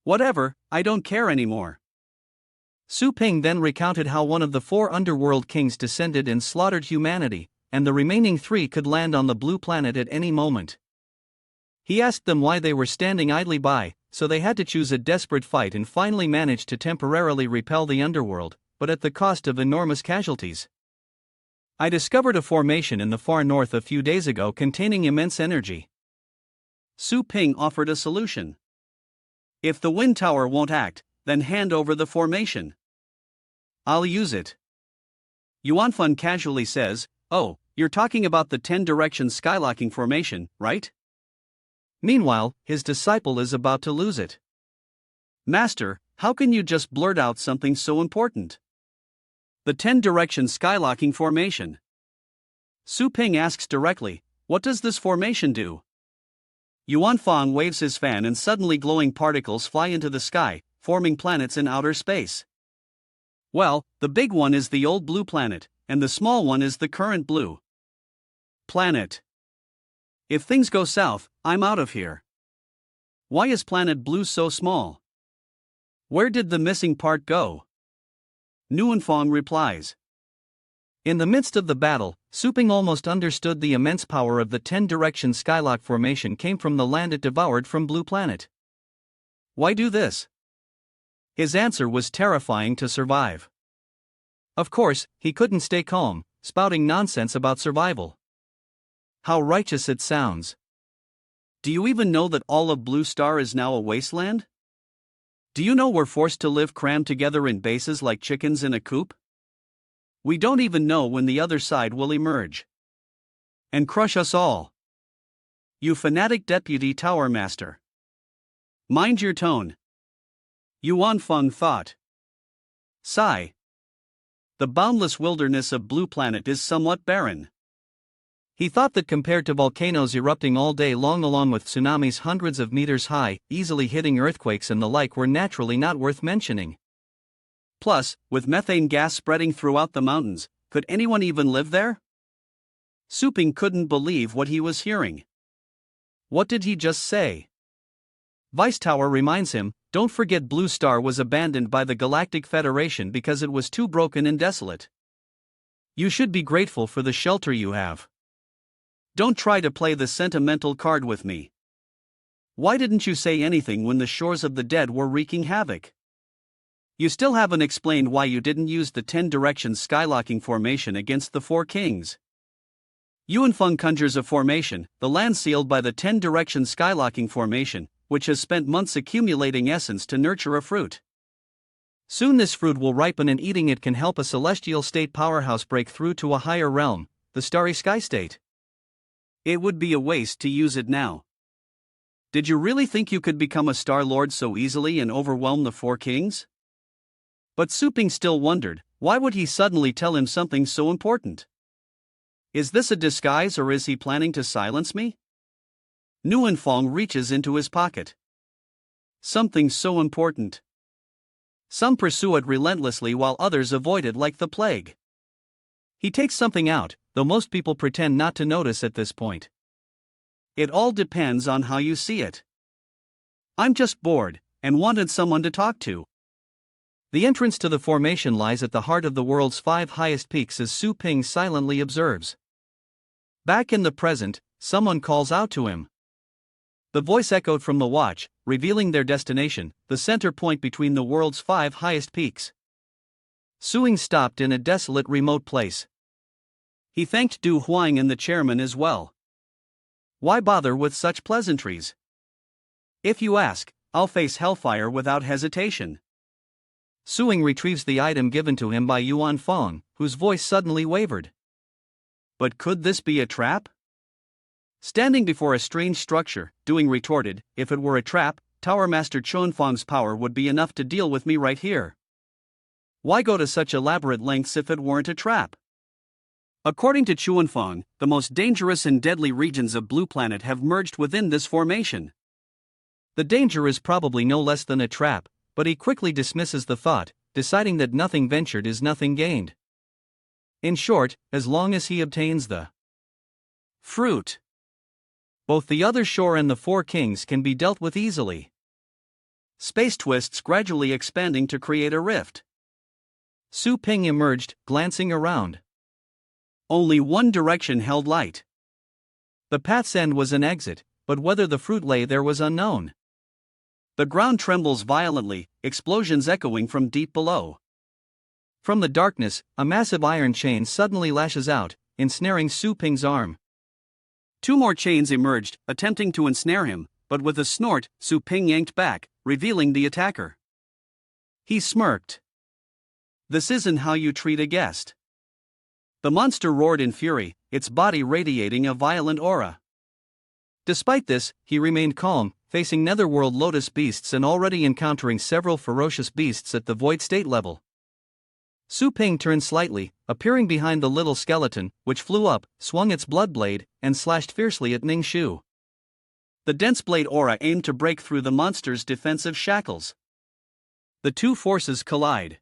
Speaker 2: Whatever, I don't care anymore.
Speaker 1: Su Ping then recounted how one of the 4 underworld kings descended and slaughtered humanity, and the remaining 3 could land on the blue planet at any moment. He asked them why they were standing idly by, so they had to choose a desperate fight and finally managed to temporarily repel the underworld, but at the cost of enormous casualties. I discovered a formation in the far north a few days ago containing immense energy.
Speaker 2: Su Ping offered a solution. If the wind tower won't act, then hand over the formation. I'll use it. Yuanfeng casually says, "Oh, you're talking about the 10-direction skylocking formation, right?"
Speaker 1: Meanwhile, his disciple is about to lose it.
Speaker 2: Master, how can you just blurt out something so important? The 10-direction skylocking formation. Su Ping asks directly, what does this formation do? Yuanfeng waves his fan and suddenly glowing particles fly into the sky, forming planets in outer space. Well, the big one is the old blue planet, and the small one is the current blue planet. If things go south, I'm out of here. Why is planet blue so small? Where did the missing part go? Nuanfeng replies.
Speaker 1: In the midst of the battle, Su Ping almost understood the immense power of the 10-direction skylock formation came from the land it devoured from Blue Planet.
Speaker 2: Why do this?
Speaker 1: His answer was terrifying to survive. Of course, he couldn't stay calm, spouting nonsense about survival. How righteous it sounds.
Speaker 2: Do you even know that all of Blue Star is now a wasteland? Do you know we're forced to live crammed together in bases like chickens in a coop? We don't even know when the other side will emerge and crush us all. You fanatic deputy tower master. Mind your tone. Yuanfeng thought. Sigh. The boundless wilderness of Blue Planet is somewhat barren.
Speaker 1: He thought that compared to volcanoes erupting all day long along with tsunamis hundreds of meters high, easily hitting earthquakes and the like were naturally not worth mentioning.
Speaker 2: Plus, with methane gas spreading throughout the mountains, could anyone even live there? Su Ping couldn't believe what he was hearing. What did he just say?
Speaker 1: Vice Tower reminds him, don't forget Blue Star was abandoned by the Galactic Federation because it was too broken and desolate. You should be grateful for the shelter you have.
Speaker 2: Don't try to play the sentimental card with me. Why didn't you say anything when the shores of the dead were wreaking havoc? You still haven't explained why you didn't use the 10-direction skylocking formation against the 4 kings. Yuanfeng conjures a formation, the land sealed by the 10-direction skylocking formation, which has spent months accumulating essence to nurture a fruit.
Speaker 1: Soon this fruit will ripen and eating it can help a celestial state powerhouse break through to a higher realm, the starry sky state.
Speaker 2: It would be a waste to use it now. Did you really think you could become a Star Lord so easily and overwhelm the 4 kings? But Su Ping still wondered, why would he suddenly tell him something so important? Is this a disguise or is he planning to silence me? Nuanfeng reaches into his pocket. Something so important. Some pursue it relentlessly while others avoid it like the plague.
Speaker 1: He takes something out, though most people pretend not to notice at this point.
Speaker 2: It all depends on how you see it. I'm just bored, and wanted someone to talk to.
Speaker 1: The entrance to the formation lies at the heart of the world's 5 highest peaks as Su Ping silently observes. Back in the present, someone calls out to him. The voice echoed from the watch, revealing their destination, the center point between the world's 5 highest peaks. Suing stopped in a desolate remote place. He thanked Du Huang and the chairman as well. Why bother with such pleasantries? If you ask, I'll face hellfire without hesitation. Suing retrieves the item given to him by Yuanfeng, whose voice suddenly wavered. But could this be a trap? Standing before a strange structure, Doing retorted, if it were a trap,
Speaker 2: Tower Master Chuanfang's power would be enough to deal with me right here. Why go to such elaborate lengths if it weren't a trap? According to Chuanfang, the most dangerous and deadly regions of Blue Planet have merged within this formation.
Speaker 1: The danger is probably no less than a trap, but he quickly dismisses the thought, deciding that nothing ventured is nothing gained. In short, as long as he obtains the fruit, both the other shore and the four kings can be dealt with easily.
Speaker 2: Space twists gradually expanding to create a rift.
Speaker 1: Su Ping emerged, glancing around.
Speaker 2: Only one direction held light.
Speaker 1: The path's end was an exit, but whether the fruit lay there was unknown.
Speaker 2: The ground trembles violently, explosions echoing from deep below.
Speaker 1: From the darkness, a massive iron chain suddenly lashes out, ensnaring Su Ping's arm.
Speaker 2: Two more chains emerged, attempting to ensnare him, but with a snort, Su Ping yanked back, revealing the attacker. He smirked. "This isn't how you treat a guest." The monster roared in fury, its body radiating a violent aura.
Speaker 1: Despite this, he remained calm, facing netherworld lotus beasts and already encountering several ferocious beasts at the void state level. Su Ping turned slightly, appearing behind the little skeleton, which flew up, swung its blood blade, and slashed fiercely at Ning Shu.
Speaker 2: The dense blade aura aimed to break through the monster's defensive shackles. The two forces collide,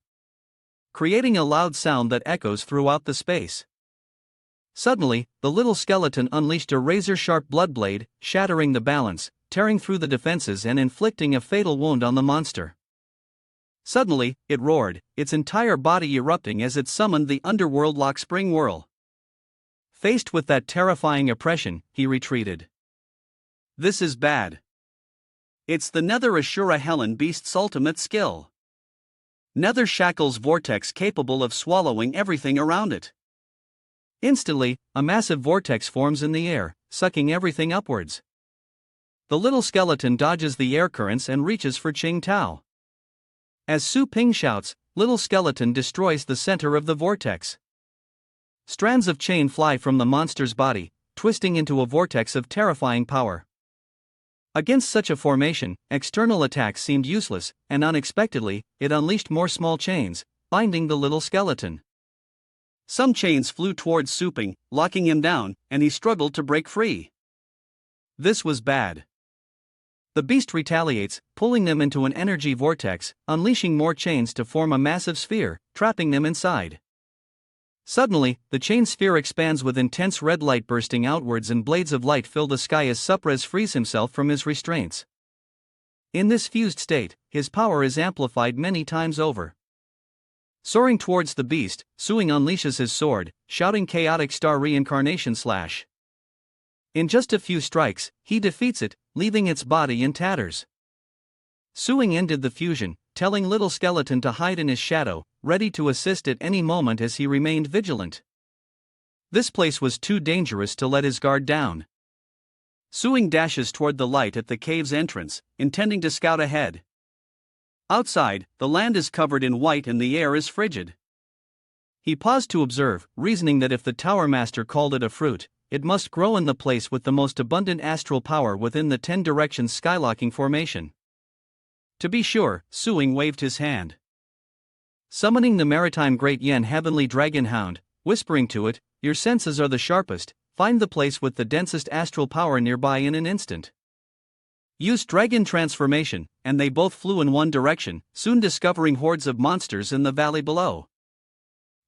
Speaker 1: creating a loud sound that echoes throughout the space. Suddenly, the little skeleton unleashed a razor-sharp blood blade, shattering the balance, tearing through the defenses and inflicting a fatal wound on the monster. Suddenly, it roared, its entire body erupting as it summoned the underworld lock spring whirl. Faced with that terrifying oppression, he retreated.
Speaker 2: This is bad. It's the Nether Ashura Helen beast's ultimate skill. Nether Shackle's vortex capable of swallowing everything around it.
Speaker 1: Instantly, a massive vortex forms in the air, sucking everything upwards. The little skeleton dodges the air currents and reaches for Qing Tao. As Su Ping shouts, little skeleton destroys the center of the vortex. Strands of chain fly from the monster's body, twisting into a vortex of terrifying power. Against such a formation, external attacks seemed useless, and unexpectedly, it unleashed more small chains, binding the little skeleton.
Speaker 2: Some chains flew towards Su Ping, locking him down, and he struggled to break free. This was bad.
Speaker 1: The beast retaliates, pulling them into an energy vortex, unleashing more chains to form a massive sphere, trapping them inside. Suddenly, the chain sphere expands with intense red light bursting outwards and blades of light fill the sky as Suprez frees himself from his restraints. In this fused state, his power is amplified many times over. Soaring towards the beast, Suing unleashes his sword, shouting Chaotic Star Reincarnation /. In just a few strikes, he defeats it, leaving its body in tatters. Suing ended the fusion, telling little skeleton to hide in his shadow, ready to assist at any moment as he remained vigilant. This place was too dangerous to let his guard down. Suing dashes toward the light at the cave's entrance, intending to scout ahead. Outside, the land is covered in white and the air is frigid. He paused to observe, reasoning that if the Tower Master called it a fruit, it must grow in the place with the most abundant astral power within the 10 directions skylocking formation. To be sure, Suing waved his hand. Summoning the maritime Great Yen Heavenly Dragon Hound, whispering to it, "Your senses are the sharpest, find the place with the densest astral power nearby in an instant." Used dragon transformation, and they both flew in one direction, soon discovering hordes of monsters in the valley below.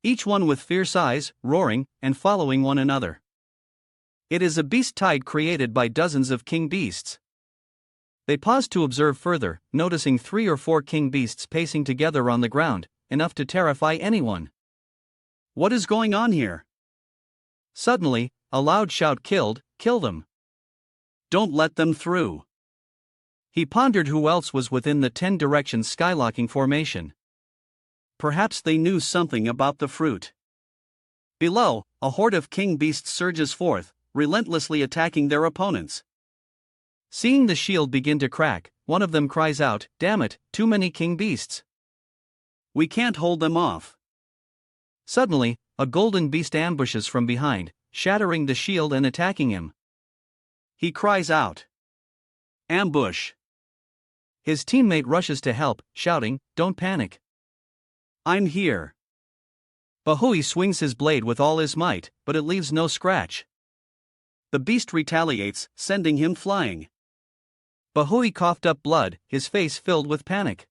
Speaker 1: Each one with fierce eyes, roaring, and following one another. It is a beast tide created by dozens of king beasts. They paused to observe further, noticing 3 or 4 king beasts pacing together on the ground, enough to terrify anyone.
Speaker 2: What is going on here?
Speaker 1: Suddenly, a loud shout kill them.
Speaker 2: Don't let them through.
Speaker 1: He pondered who else was within the 10 directions skylocking formation.
Speaker 2: Perhaps they knew something about the fruit. Below, a horde of king beasts surges forth, relentlessly attacking their opponents.
Speaker 1: Seeing the shield begin to crack, one of them cries out, "Damn it, too many king beasts.
Speaker 2: We can't hold them off."
Speaker 1: Suddenly, a golden beast ambushes from behind, shattering the shield and attacking him.
Speaker 2: He cries out, "Ambush!"
Speaker 1: His teammate rushes to help, shouting, "Don't panic.
Speaker 2: I'm here."
Speaker 1: Bahui swings his blade with all his might, but it leaves no scratch.
Speaker 2: The beast retaliates, sending him flying.
Speaker 1: Bahui coughed up blood, his face filled with panic.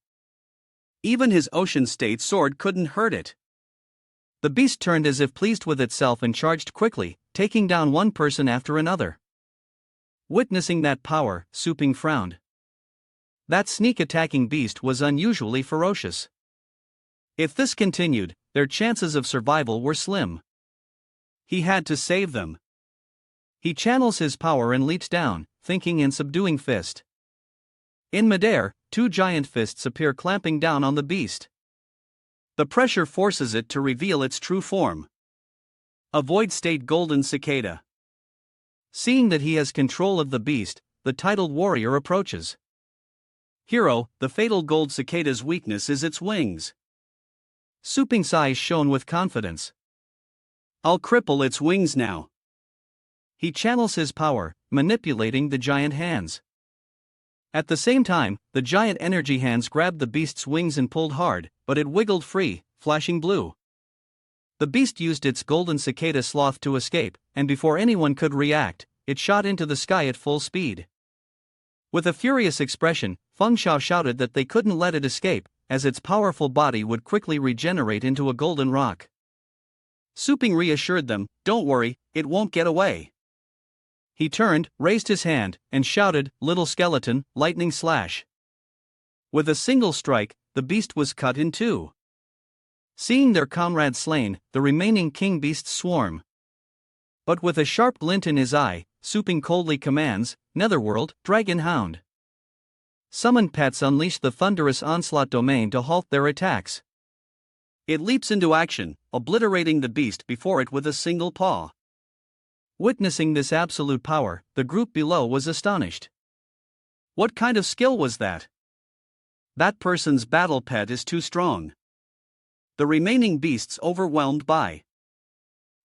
Speaker 2: Even his ocean state sword couldn't hurt it.
Speaker 1: The beast turned as if pleased with itself and charged quickly, taking down one person after another. Witnessing that power, Su Ping frowned. That sneak-attacking beast was unusually ferocious. If this continued, their chances of survival were slim.
Speaker 2: He had to save them.
Speaker 1: He channels his power and leaps down, thinking in subduing fist. In midair, two giant fists appear clamping down on the beast.
Speaker 2: The pressure forces it to reveal its true form. A void-state golden cicada.
Speaker 1: Seeing that he has control of the beast, the titled warrior approaches.
Speaker 2: "Hero, the fatal gold cicada's weakness is its wings."
Speaker 1: Su Ping's eyes shone with confidence.
Speaker 2: "I'll cripple its wings now."
Speaker 1: He channels his power, manipulating the giant hands. At the same time, the giant energy hands grabbed the beast's wings and pulled hard, but it wiggled free, flashing blue. The beast used its golden cicada sloth to escape, and before anyone could react, it shot into the sky at full speed. With a furious expression, Feng Xiao shouted that they couldn't let it escape, as its powerful body would quickly regenerate into a golden rock.
Speaker 2: Su Ping reassured them, "Don't worry, it won't get away."
Speaker 1: He turned, raised his hand, and shouted, "Little skeleton, lightning slash." With a single strike, the beast was cut in two. Seeing their comrade slain, the remaining king beasts swarm. But with a sharp glint in his eye, Su Ping coldly commands, "Netherworld, Dragon Hound." Summoned pets unleash the thunderous onslaught domain to halt their attacks.
Speaker 2: It leaps into action, obliterating the beast before it with a single paw.
Speaker 1: Witnessing this absolute power, the group below was astonished.
Speaker 2: What kind of skill was that? That person's battle pet is too strong. The remaining beasts, overwhelmed by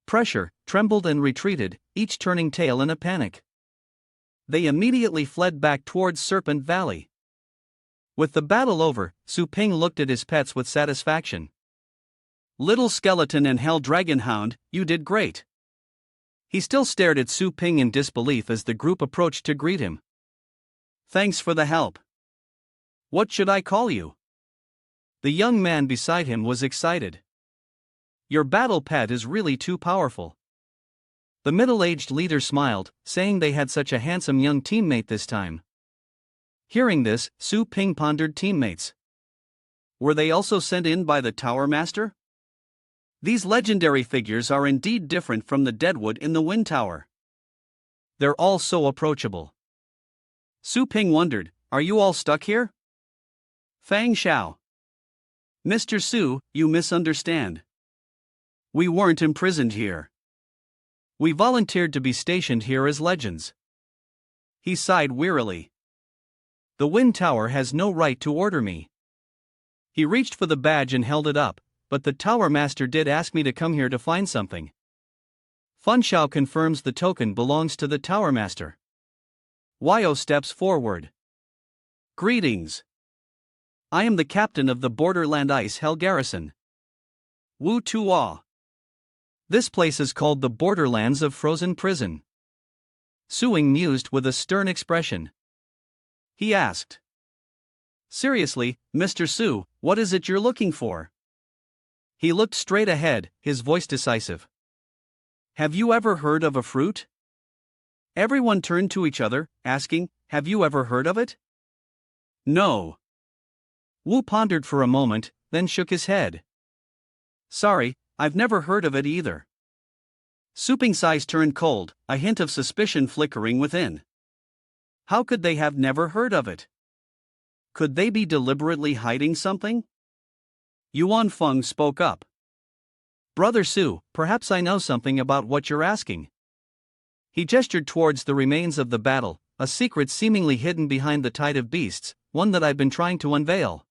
Speaker 1: pressure, trembled and retreated, each turning tail in a panic. They immediately fled back towards Serpent Valley. With the battle over, Su Ping looked at his pets with satisfaction.
Speaker 2: "Little skeleton and Hell Dragon Hound, you did great."
Speaker 1: He still stared at Su Ping in disbelief as the group approached to greet him.
Speaker 2: "Thanks for the help. What should I call you?"
Speaker 1: The young man beside him was excited. "Your battle pet is really too powerful." The middle-aged leader smiled, saying they had such a handsome young teammate this time. Hearing this, Su Ping pondered teammates.
Speaker 2: Were they also sent in by the Tower Master? These legendary figures are indeed different from the deadwood in the Wind Tower.
Speaker 1: They're all so approachable.
Speaker 2: Su Ping wondered, "Are you all stuck here?" Fang Xiao. "Mr. Su, you misunderstand. We weren't imprisoned here.
Speaker 1: We volunteered to be stationed here as legends."
Speaker 2: He sighed wearily.
Speaker 1: "The Wind Tower has no right to order me." He reached for the badge and held it up, "But the Tower Master did ask me to come here to find something." Feng Xiao confirms the token belongs to the Tower Master. Wyo steps forward.
Speaker 2: "Greetings. I am the captain of the Borderland Ice Hell Garrison. Wu Tuo.
Speaker 1: This place is called the Borderlands of Frozen Prison." Suing mused with a stern expression.
Speaker 2: He asked, "Seriously, Mr. Su, what is it you're looking for?"
Speaker 1: He looked straight ahead, his voice decisive.
Speaker 2: "Have you ever heard of a fruit?" Everyone turned to each other, asking, "Have you ever heard of it?" "No."
Speaker 1: Wu pondered for a moment, then shook his head.
Speaker 2: "Sorry, I've never heard of it either." Su Ping's eyes turned cold, a hint of suspicion flickering within. How could they have never heard of it? Could they be deliberately hiding something? Yuan Feng spoke up.
Speaker 1: "Brother Su, perhaps I know something about what you're asking." He gestured towards the remains of the battle, a secret seemingly hidden behind the tide of beasts, one that I've been trying to unveil.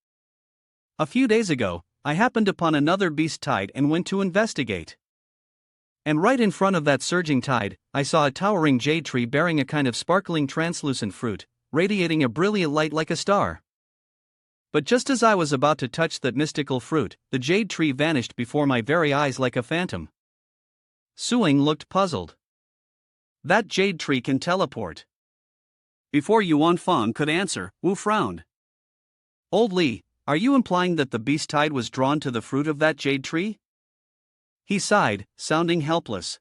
Speaker 1: A few days ago, I happened upon another beast tide and went to investigate. And right in front of that surging tide, I saw a towering jade tree bearing a kind of sparkling translucent fruit, radiating a brilliant light like a star. But just as I was about to touch that mystical fruit, the jade tree vanished before my very eyes like a phantom. Suing looked puzzled.
Speaker 2: That jade tree can teleport. Before Yuan Fang could answer, Wu frowned. Old Li, are you implying that the beast tide was drawn to the fruit of that jade tree? He sighed, sounding helpless.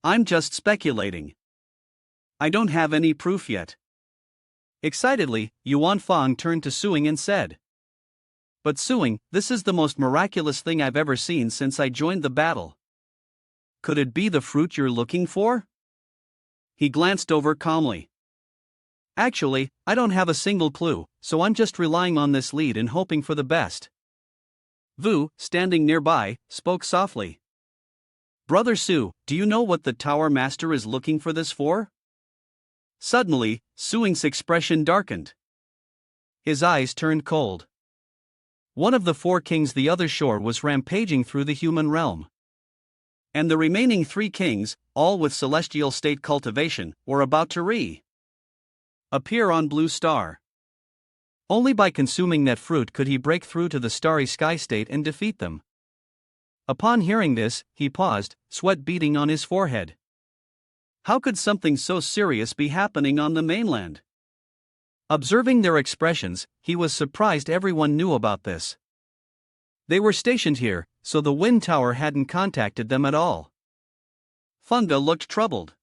Speaker 2: I'm just speculating. I don't have any proof yet.
Speaker 1: Excitedly, Yuan Fang turned to Suing and said, But Suing, this is the most miraculous thing I've ever seen since I joined the battle. Could it be the fruit you're looking for?
Speaker 2: He glanced over calmly.
Speaker 1: Actually, I don't have a single clue, so I'm just relying on this lead and hoping for the best.
Speaker 2: Vu, standing nearby, spoke softly. Brother Su, do you know what the Tower Master is looking for this for? Suddenly, Suing's expression darkened.
Speaker 1: His eyes turned cold. One of the four kings the other shore was rampaging through the human realm.
Speaker 2: And the remaining 3 kings, all with celestial state cultivation, were about to appear on Blue Star.
Speaker 1: Only by consuming that fruit could he break through to the starry sky state and defeat them. Upon hearing this, he paused, sweat beading on his forehead.
Speaker 2: How could something so serious be happening on the mainland?
Speaker 1: Observing their expressions, he was surprised everyone knew about this. They were stationed here, so the Wind Tower hadn't contacted them at all.
Speaker 2: Funga looked troubled.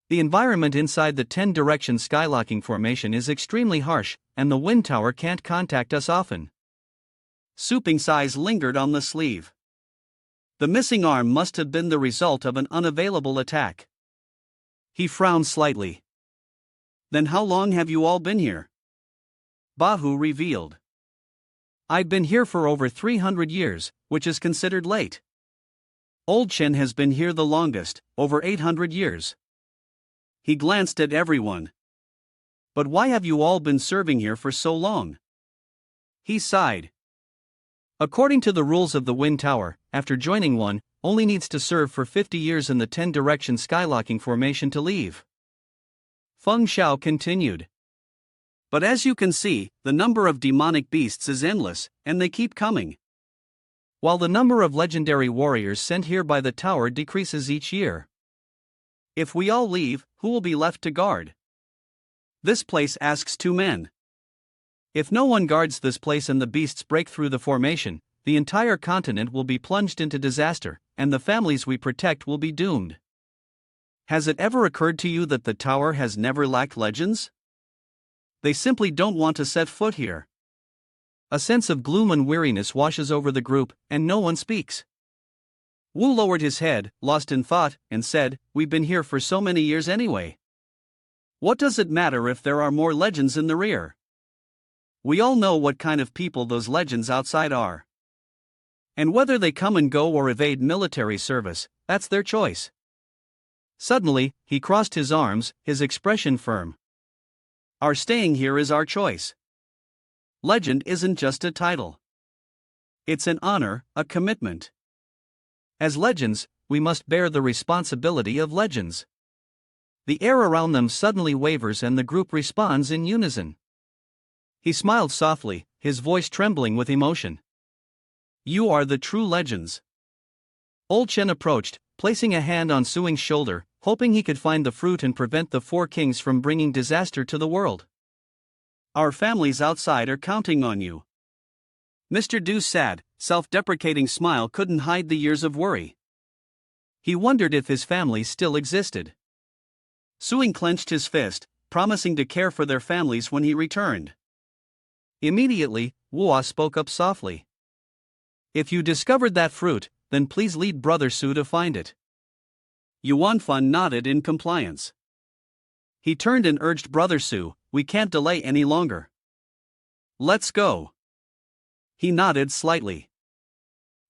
Speaker 1: The environment inside the 10-direction skylocking formation is extremely harsh, and the Wind Tower can't contact us often.
Speaker 2: Suping's eyes lingered on the sleeve. The missing arm must have been the result of an unavailable attack. He frowned slightly. Then how long have you all been here? Bahu revealed.
Speaker 1: I've been here for over 300 years, which is considered late.
Speaker 2: Old Chen has been here the longest, over 800 years. He glanced at everyone. But why have you all been serving here for so long? He sighed.
Speaker 1: According to the rules of the Wind Tower, after joining one, only needs to serve for 50 years in the 10-direction skylocking formation to leave.
Speaker 2: Feng Xiao continued. But as you can see, the number of demonic beasts is endless, and they keep coming.
Speaker 1: While the number of legendary warriors sent here by the tower decreases each year.
Speaker 2: If we all leave, who will be left to guard? This place asks 2 men.
Speaker 1: If no one guards this place and the beasts break through the formation, the entire continent will be plunged into disaster, and the families we protect will be doomed.
Speaker 2: Has it ever occurred to you that the tower has never lacked legends? They simply don't want to set foot here.
Speaker 1: A sense of gloom and weariness washes over the group, and no one speaks.
Speaker 2: Wu lowered his head, lost in thought, and said, We've been here for so many years anyway. What does it matter if there are more legends in the rear? We all know what kind of people those legends outside are. And whether they come and go or evade military service, that's their choice.
Speaker 1: Suddenly, he crossed his arms, his expression firm.
Speaker 2: Our staying here is our choice. Legend isn't just a title. It's an honor, a commitment.
Speaker 1: As legends, we must bear the responsibility of legends. The air around them suddenly wavers and the group responds in unison. He smiled softly, his voice trembling with emotion.
Speaker 2: You are the true legends.
Speaker 1: Old Chen approached, placing a hand on Suing's shoulder, hoping he could find the fruit and prevent the 4 kings from bringing disaster to the world.
Speaker 2: Our families outside are counting on you. Mr. Du's sad, self-deprecating smile couldn't hide the years of worry.
Speaker 1: He wondered if his family still existed.
Speaker 2: Suing clenched his fist, promising to care for their families when he returned.
Speaker 1: Immediately, Wuo spoke up softly. If you discovered that fruit, then please lead Brother Su to find it.
Speaker 2: Yuan Fan nodded in compliance. He turned and urged Brother Su, we can't delay any longer. Let's go. He nodded slightly.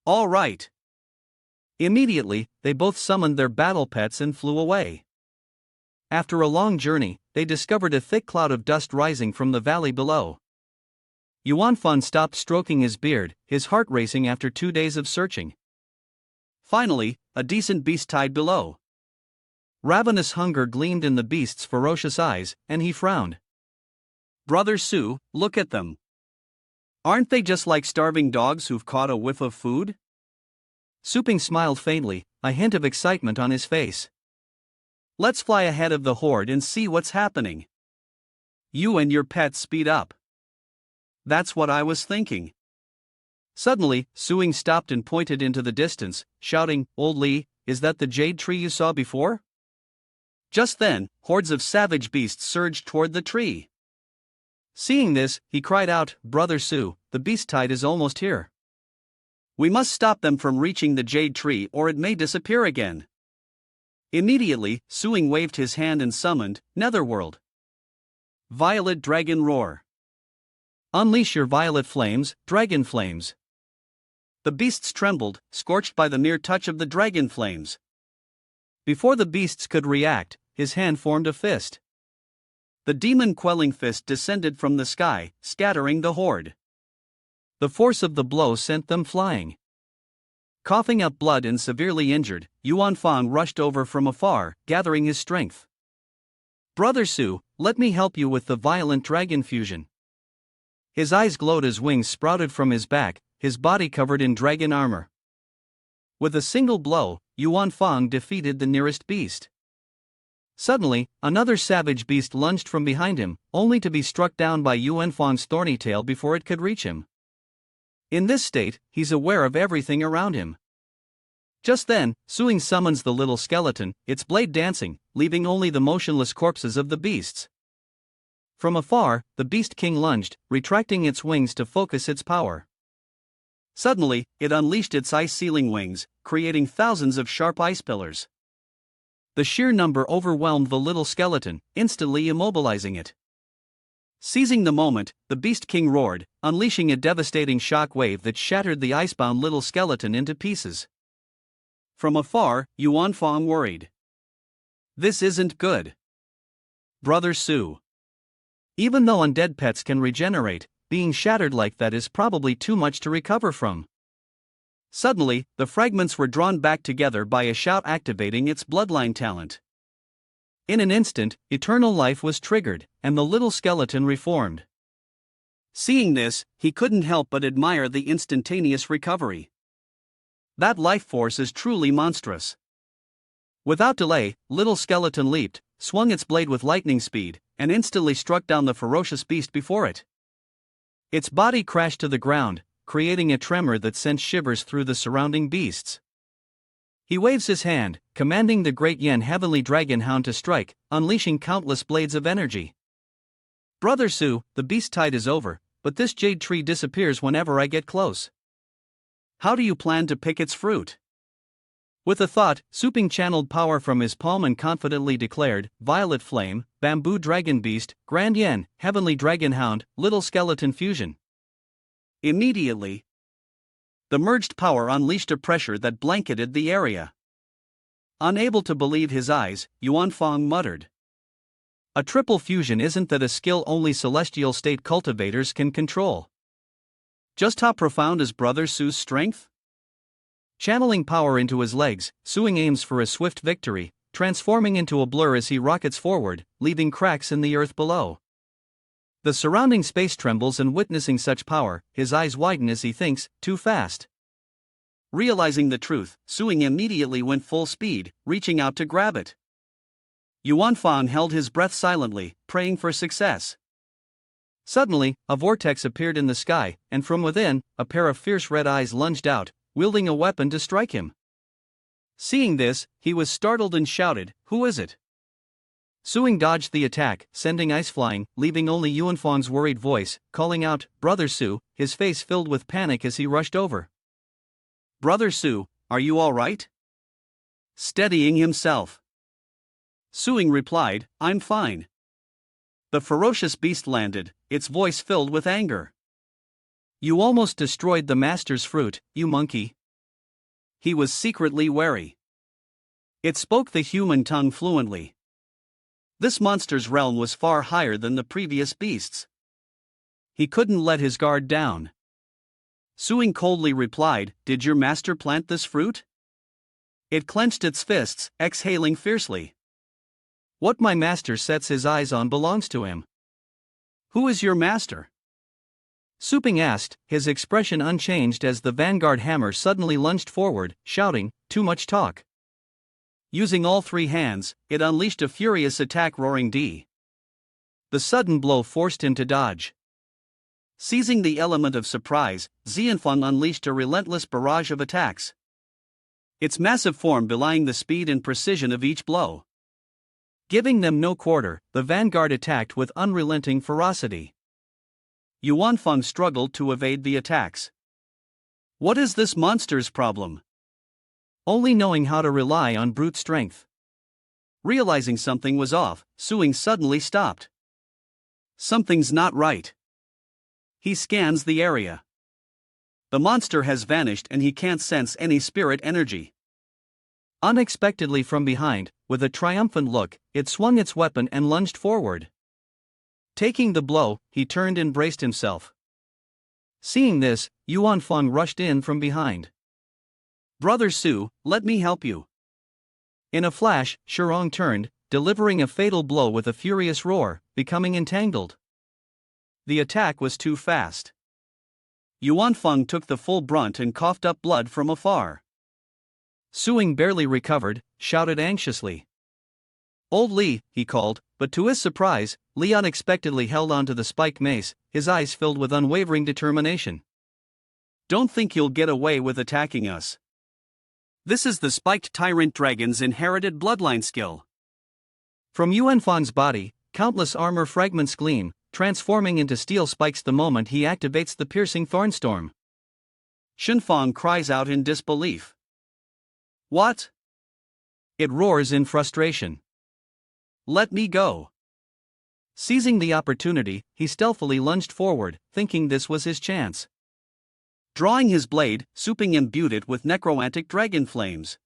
Speaker 2: All right.
Speaker 1: Immediately, they both summoned their battle pets and flew away. After a long journey, they discovered a thick cloud of dust rising from the valley below. Yuan Fan stopped stroking his beard, his heart racing after 2 days of searching.
Speaker 2: Finally, a decent beast tied below.
Speaker 1: Ravenous hunger gleamed in the beast's ferocious eyes, and he frowned.
Speaker 2: Brother Su, look at them. Aren't they just like starving dogs who've caught a whiff of food?
Speaker 1: Suping smiled faintly, a hint of excitement on his face.
Speaker 2: Let's fly ahead of the horde and see what's happening. You and your pets speed up. That's what I was thinking.
Speaker 1: Suddenly, Suing stopped and pointed into the distance, shouting, "Old Lee, is that the jade tree you saw before?"
Speaker 2: Just then, hordes of savage beasts surged toward the tree.
Speaker 1: Seeing this, he cried out, "Brother Su, the beast tide is almost here.
Speaker 2: We must stop them from reaching the jade tree or it may disappear again." Immediately, Suing waved his hand and summoned, Netherworld. Violet Dragon Roar.
Speaker 1: Unleash your violet flames, dragon flames.
Speaker 2: The beasts trembled, scorched by the mere touch of the dragon flames.
Speaker 1: Before the beasts could react, his hand formed a fist.
Speaker 2: The demon-quelling fist descended from the sky, scattering the horde.
Speaker 1: The force of the blow sent them flying. Coughing up blood and severely injured, Yuan Fang rushed over from afar, gathering his strength. "Brother Su, let me help you with the violent dragon fusion." His eyes glowed as wings sprouted from his back, his body covered in dragon armor. With a single blow, Yuan Fang defeated the nearest beast. Suddenly, another savage beast lunged from behind him, only to be struck down by Yuan Fang's thorny tail before it could reach him. In this state, he's aware of everything around him. Just then, Suing summons the little skeleton, its blade dancing, leaving only the motionless corpses of the beasts. From afar, the Beast King lunged, retracting its wings to focus its power.
Speaker 2: Suddenly, it unleashed its ice-sealing wings, creating thousands of sharp ice pillars.
Speaker 1: The sheer number overwhelmed the little skeleton, instantly immobilizing it.
Speaker 2: Seizing the moment, the Beast King roared, unleashing a devastating shock wave that shattered the icebound little skeleton into pieces. From afar, Yuan Fang worried. This isn't good. Brother Su.
Speaker 1: Even though undead pets can regenerate, being shattered like that is probably too much to recover from.
Speaker 2: Suddenly, the fragments were drawn back together by a shout activating its bloodline talent.
Speaker 1: In an instant, eternal life was triggered, and the little skeleton reformed.
Speaker 2: Seeing this, he couldn't help but admire the instantaneous recovery. That life force is truly monstrous.
Speaker 1: Without delay, little skeleton leaped, swung its blade with lightning speed, and instantly struck down the ferocious beast before it. Its body crashed to the ground, creating a tremor that sent shivers through the surrounding beasts. He waves his hand, commanding the great Yen Heavenly Dragon Hound to strike, unleashing countless blades of energy. "Brother Su, the beast tide is over, but this jade tree disappears whenever I get close.
Speaker 2: How do you plan to pick its fruit?"
Speaker 1: With a thought, Suping channeled power from his palm and confidently declared, "Violet Flame, Bamboo Dragon Beast, Grand Yen, Heavenly Dragon Hound, Little Skeleton Fusion."
Speaker 2: Immediately, the merged power unleashed a pressure that blanketed the area. Unable to believe his eyes, Yuan Fang muttered.
Speaker 1: "A triple fusion isn't that a skill only celestial state cultivators can control."
Speaker 2: Just how profound is Brother Su's strength?
Speaker 1: Channeling power into his legs, Suing aims for a swift victory, transforming into a blur as he rockets forward, leaving cracks in the earth below. The surrounding space trembles, and witnessing such power, his eyes widen as he thinks, too fast.
Speaker 2: Realizing the truth, Suing immediately went full speed, reaching out to grab it. Yuan Fang held his breath silently, praying for success.
Speaker 1: Suddenly, a vortex appeared in the sky, and from within, a pair of fierce red eyes lunged out, wielding a weapon to strike him. Seeing this, he was startled and shouted, "Who is it?" Suing dodged the attack, sending ice flying, leaving only Yuan Fang's worried voice, calling out, "Brother Su," his face filled with panic as he rushed over.
Speaker 2: "Brother Su, are you all right?" Steadying himself, Suing replied, "I'm fine." The ferocious beast landed, its voice filled with anger.
Speaker 1: "You almost destroyed the master's fruit, you monkey."
Speaker 2: He was secretly wary. It spoke the human tongue fluently. This monster's realm was far higher than the previous beasts. He couldn't let his guard down. Suing coldly replied, "Did your master plant this fruit?" It clenched its fists, exhaling fiercely.
Speaker 1: "What my master sets his eyes on belongs to him."
Speaker 2: "Who is your master?"
Speaker 1: Suping asked, his expression unchanged as the vanguard hammer suddenly lunged forward, shouting, "Too much talk." Using all three hands, it unleashed a furious attack, roaring D. The sudden blow forced him to dodge. Seizing the element of surprise, Xianfeng unleashed a relentless barrage of attacks, its massive form belying the speed and precision of each blow. Giving them no quarter, the vanguard attacked with unrelenting ferocity. Yuanfeng struggled to evade the attacks. What is this monster's problem? Only knowing how to rely on brute strength. Realizing something was off, Suing suddenly stopped. Something's not right. He scans the area. The monster has vanished and he can't sense any spirit energy. Unexpectedly from behind, with a triumphant look, it swung its weapon and lunged forward. Taking the blow, he turned and braced himself. Seeing this, Yuanfeng rushed in from behind. "Brother Su, let me help you." In a flash, Shirong turned, delivering a fatal blow with a furious roar, becoming entangled. The attack was too fast. Yuanfeng took the full brunt and coughed up blood from afar. Suing barely recovered, shouted anxiously. "Old Li," he called, but to his surprise, Li unexpectedly held onto the spiked mace, his eyes filled with unwavering determination. "Don't think you'll get away with attacking us. This is the spiked tyrant dragon's inherited bloodline skill." From Yuanfeng's body, countless armor fragments gleam, transforming into steel spikes the moment he activates the piercing thornstorm. Shunfeng cries out in disbelief. "What?" It roars in frustration. "Let me go." Seizing the opportunity, he stealthily lunged forward, thinking this was his chance. Drawing his blade, Suping imbued it with necromantic dragon flames.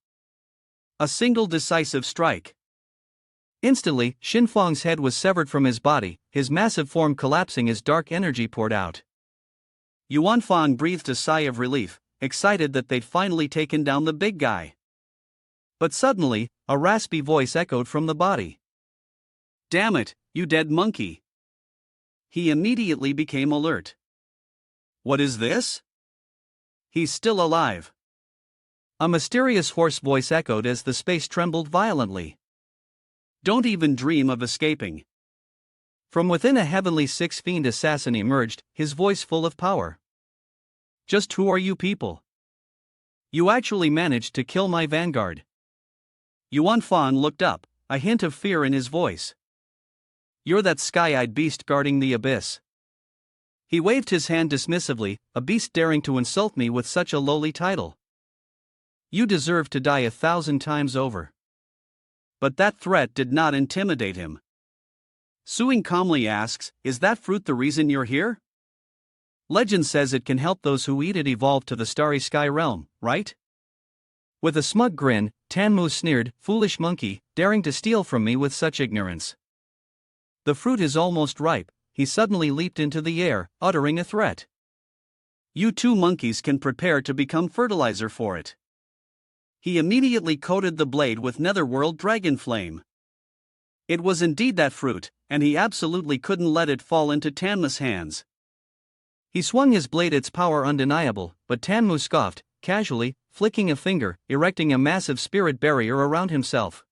Speaker 1: A single decisive strike. Instantly, Shinfeng's head was severed from his body, his massive form collapsing as dark energy poured out. Yuanfeng breathed a sigh of relief, excited that they'd finally taken down the big guy. But suddenly, a raspy voice echoed from the body. "Damn it, you dead monkey!" He immediately became alert. "What is this?" "He's still alive." A mysterious hoarse voice echoed as the space trembled violently. "Don't even dream of escaping." From within a heavenly six-fiend assassin emerged, his voice full of power. "Just who are you people? You actually managed to kill my vanguard." Yuanfeng looked up, a hint of fear in his voice. "You're that sky-eyed beast guarding the abyss." He waved his hand dismissively, "A beast daring to insult me with such a lowly title. You deserve to die 1,000 times over." But that threat did not intimidate him. Suing calmly asks, "Is that fruit the reason you're here? Legend says it can help those who eat it evolve to the starry sky realm, right?" With a smug grin, Tanmu sneered, "Foolish monkey, daring to steal from me with such ignorance. The fruit is almost ripe." He suddenly leaped into the air, uttering a threat. "You two monkeys can prepare to become fertilizer for it." He immediately coated the blade with netherworld dragon flame. It was indeed that fruit, and he absolutely couldn't let it fall into Tanmu's hands. He swung his blade, its power undeniable, but Tanmu scoffed, casually, flicking a finger, erecting a massive spirit barrier around himself.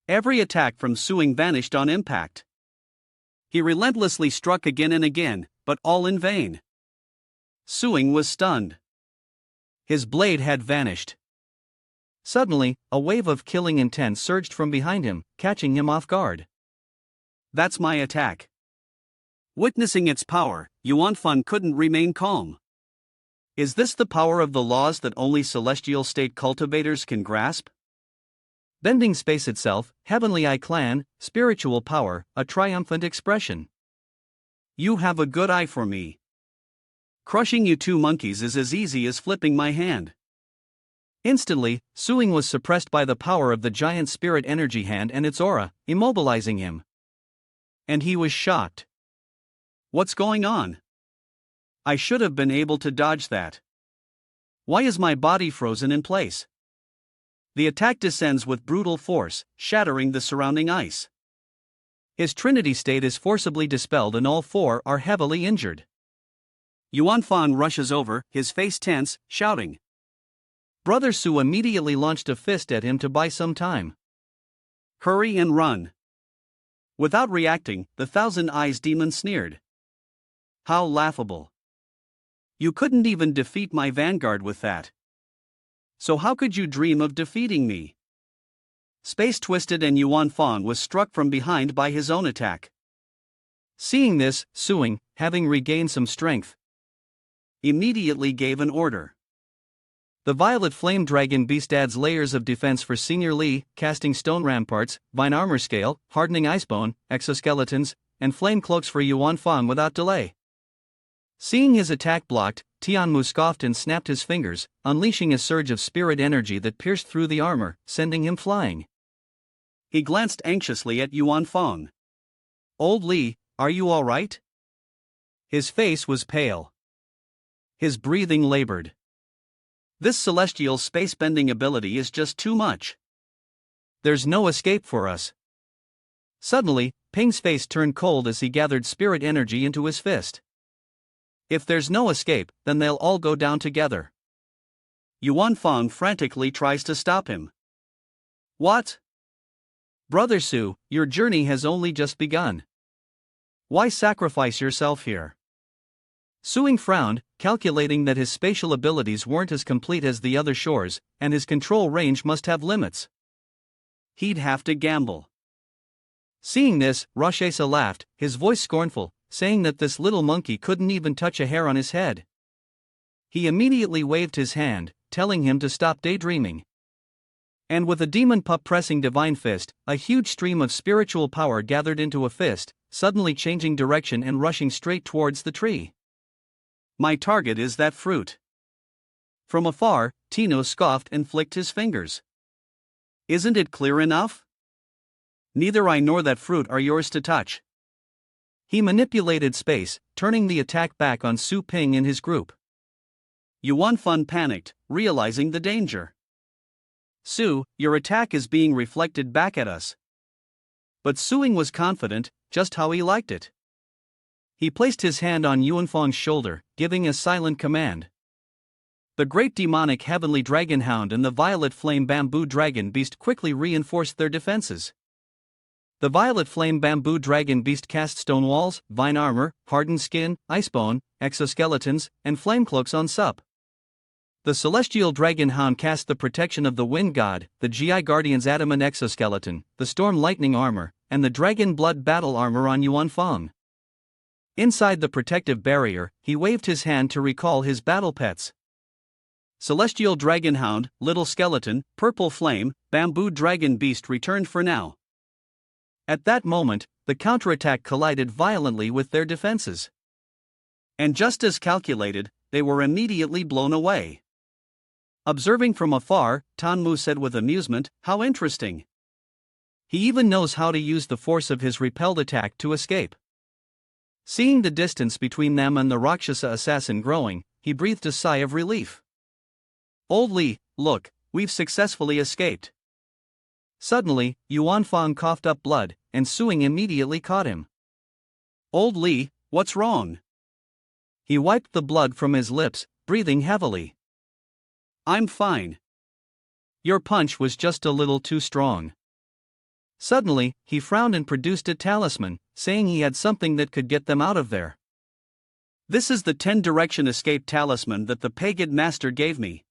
Speaker 1: Every attack from Suing vanished on impact. He relentlessly struck again and again, but all in vain. Suing was stunned. His blade had vanished. Suddenly, a wave of killing intent surged from behind him, catching him off guard. "That's my attack." Witnessing its power, Yuanfeng couldn't remain calm. Is this the power of the laws that only celestial state cultivators can grasp? Bending space itself, heavenly eye clan, spiritual power, a triumphant expression. "You have a good eye for me. Crushing you two monkeys is as easy as flipping my hand." Instantly, Suing was suppressed by the power of the giant spirit energy hand and its aura, immobilizing him. And he was shocked. "What's going on? I should have been able to dodge that. Why is my body frozen in place?" The attack descends with brutal force, shattering the surrounding ice. His trinity state is forcibly dispelled and all four are heavily injured.
Speaker 2: Yuan Fang rushes over, his face tense, shouting.
Speaker 1: Brother Su immediately launched a fist at him to buy some time.
Speaker 2: Hurry and run. Without reacting, the Thousand Eyes demon sneered. How laughable. You couldn't even defeat my vanguard with that. So how could you dream of defeating me? Space twisted and Yuan Fang was struck from behind by his own attack.
Speaker 1: Seeing this, Suing, having regained some strength,
Speaker 2: immediately gave an order.
Speaker 1: The violet flame dragon beast adds layers of defense for Senior Li, casting stone ramparts, vine armor scale, hardening icebone, exoskeletons, and flame cloaks for Yuan Fang without delay. Seeing his attack blocked, Tianmu scoffed and snapped his fingers, unleashing a surge of spirit energy that pierced through the armor, sending him flying.
Speaker 2: He glanced anxiously at Yuan Fang.
Speaker 1: Old Li, are you all right? His face was pale. His breathing labored.
Speaker 2: This celestial space-bending ability is just too much.
Speaker 1: There's no escape for us. Suddenly, Ping's face turned cold as he gathered spirit energy into his fist. If there's no escape, then they'll all go down together.
Speaker 2: Yuan Fang frantically tries to stop him. What?
Speaker 1: Brother Su, your journey has only just begun. Why sacrifice yourself here? Suing frowned, calculating that his spatial abilities weren't as complete as the other shores, and his control range must have limits.
Speaker 2: He'd have to gamble.
Speaker 1: Seeing this, Rashesa laughed, his voice scornful, saying that this little monkey couldn't even touch a hair on his head. He immediately waved his hand, telling him to stop daydreaming. And with a demon pup pressing divine fist, a huge stream of spiritual power gathered into a fist, suddenly changing direction and rushing straight towards the tree.
Speaker 2: My target is that fruit.
Speaker 1: From afar, Tino scoffed and flicked his fingers.
Speaker 2: Isn't it clear enough? Neither I nor that fruit are yours to touch.
Speaker 1: He manipulated space, turning the attack back on Su Ping and his group.
Speaker 2: Yuan Fang panicked, realizing the danger. Su, your attack is being reflected back at us. But Suing was confident, just how he liked it. He placed his hand on Yuan Fang's shoulder, giving a silent command. The great demonic heavenly dragon hound and the violet flame bamboo dragon beast quickly reinforced their defenses. The violet flame bamboo dragon beast cast stone walls, vine armor, hardened skin, icebone, exoskeletons, and flame cloaks on Sup. The celestial dragon hound cast the protection of the wind god, the GI guardian's adamant exoskeleton, the storm lightning armor, and the dragon blood battle armor on Yuan Fang. Inside the protective barrier, he waved his hand to recall his battle pets. Celestial dragon hound, little skeleton, purple flame, bamboo dragon beast returned for now. At that moment, the counterattack collided violently with their defenses. And just as calculated, they were immediately blown away. Observing from afar, Tanmu said with amusement, "How interesting. He even knows how to use the force of his repelled attack to escape." Seeing the distance between them and the Rakshasa assassin growing, he breathed a sigh of relief. Old Li, look, we've successfully escaped. Suddenly, Yuan Fang coughed up blood, and Suing immediately caught him. Old Li, what's wrong? He wiped the blood from his lips, breathing heavily. I'm fine. Your punch was just a little too strong. Suddenly, he frowned and produced a talisman, saying he had something that could get them out of there. This is the 10-direction escape talisman that the pagan master gave me.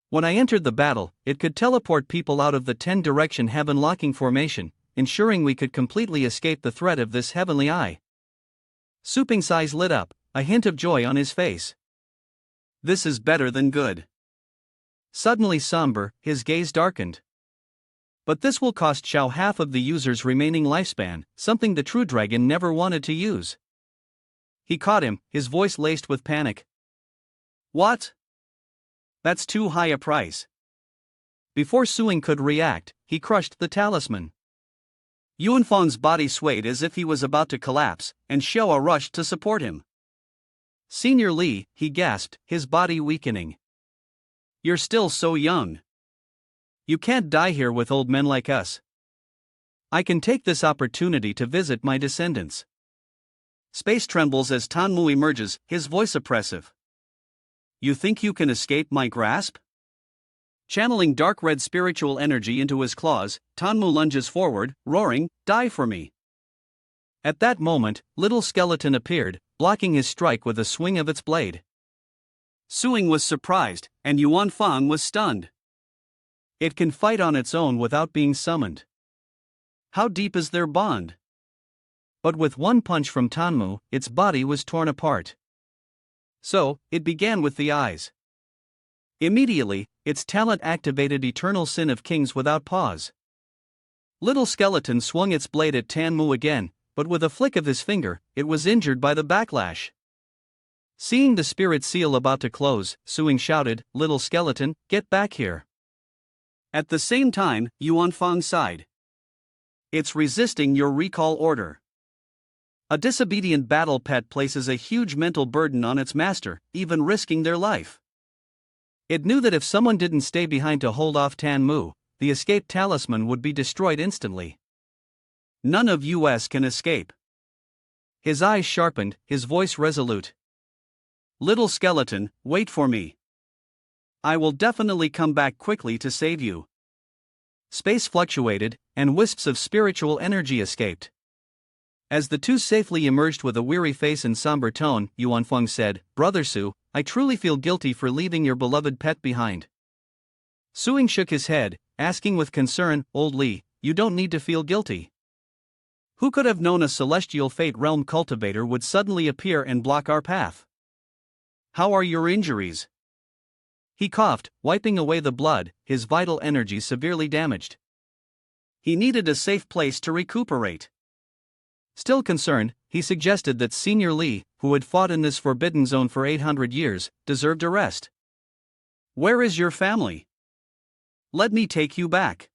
Speaker 2: When I entered the battle, it could teleport people out of the 10-direction heaven-locking formation, ensuring we could completely escape the threat of this heavenly eye. Su Ping's eyes lit up, a hint of joy on his face. This is better than good. Suddenly somber, his gaze darkened. But this will cost Xiao half of the user's remaining lifespan, something the true dragon never wanted to use. He caught him, his voice laced with panic. What? That's too high a price. Before Suing could react, he crushed the talisman. Yuan Fang's body swayed as if he was about to collapse, and Xiao rushed to support him. Senior Li, he gasped, his body weakening. You're still so young. You can't die here with old men like us. I can take this opportunity to visit my descendants. Space trembles as Tanmu emerges, his voice oppressive. You think you can escape my grasp? Channeling dark red spiritual energy into his claws, Tanmu lunges forward, roaring, "Die for me!" At that moment, Little Skeleton appeared, blocking his strike with a swing of its blade. Suing was surprised, and Yuan Fang was stunned. It can fight on its own without being summoned. How deep is their bond? But with one punch from Tanmu, its body was torn apart. So, it began with the eyes. Immediately, its talent activated Eternal Sin of Kings without pause. Little Skeleton swung its blade at Tanmu again, but with a flick of his finger, it was injured by the backlash. Seeing the spirit seal about to close, Suing shouted, "Little Skeleton, get back here." At the same time, Yuan Fang sighed. It's resisting your recall order. A disobedient battle pet places a huge mental burden on its master, even risking their life. It knew that if someone didn't stay behind to hold off Tanmu, the escape talisman would be destroyed instantly. None of us can escape. His eyes sharpened, his voice resolute. Little Skeleton, wait for me. I will definitely come back quickly to save you. Space fluctuated, and wisps of spiritual energy escaped. As the two safely emerged with a weary face and somber tone, Yuan Feng said, "Brother Su, I truly feel guilty for leaving your beloved pet behind." Suing shook his head, asking with concern, "Old Li, you don't need to feel guilty. Who could have known a celestial fate realm cultivator would suddenly appear and block our path? How are your injuries?" He coughed, wiping away the blood, his vital energy severely damaged. He needed a safe place to recuperate. Still concerned, he suggested that Senior Li, who had fought in this forbidden zone for 800 years, deserved a rest. "Where is your family? Let me take you back."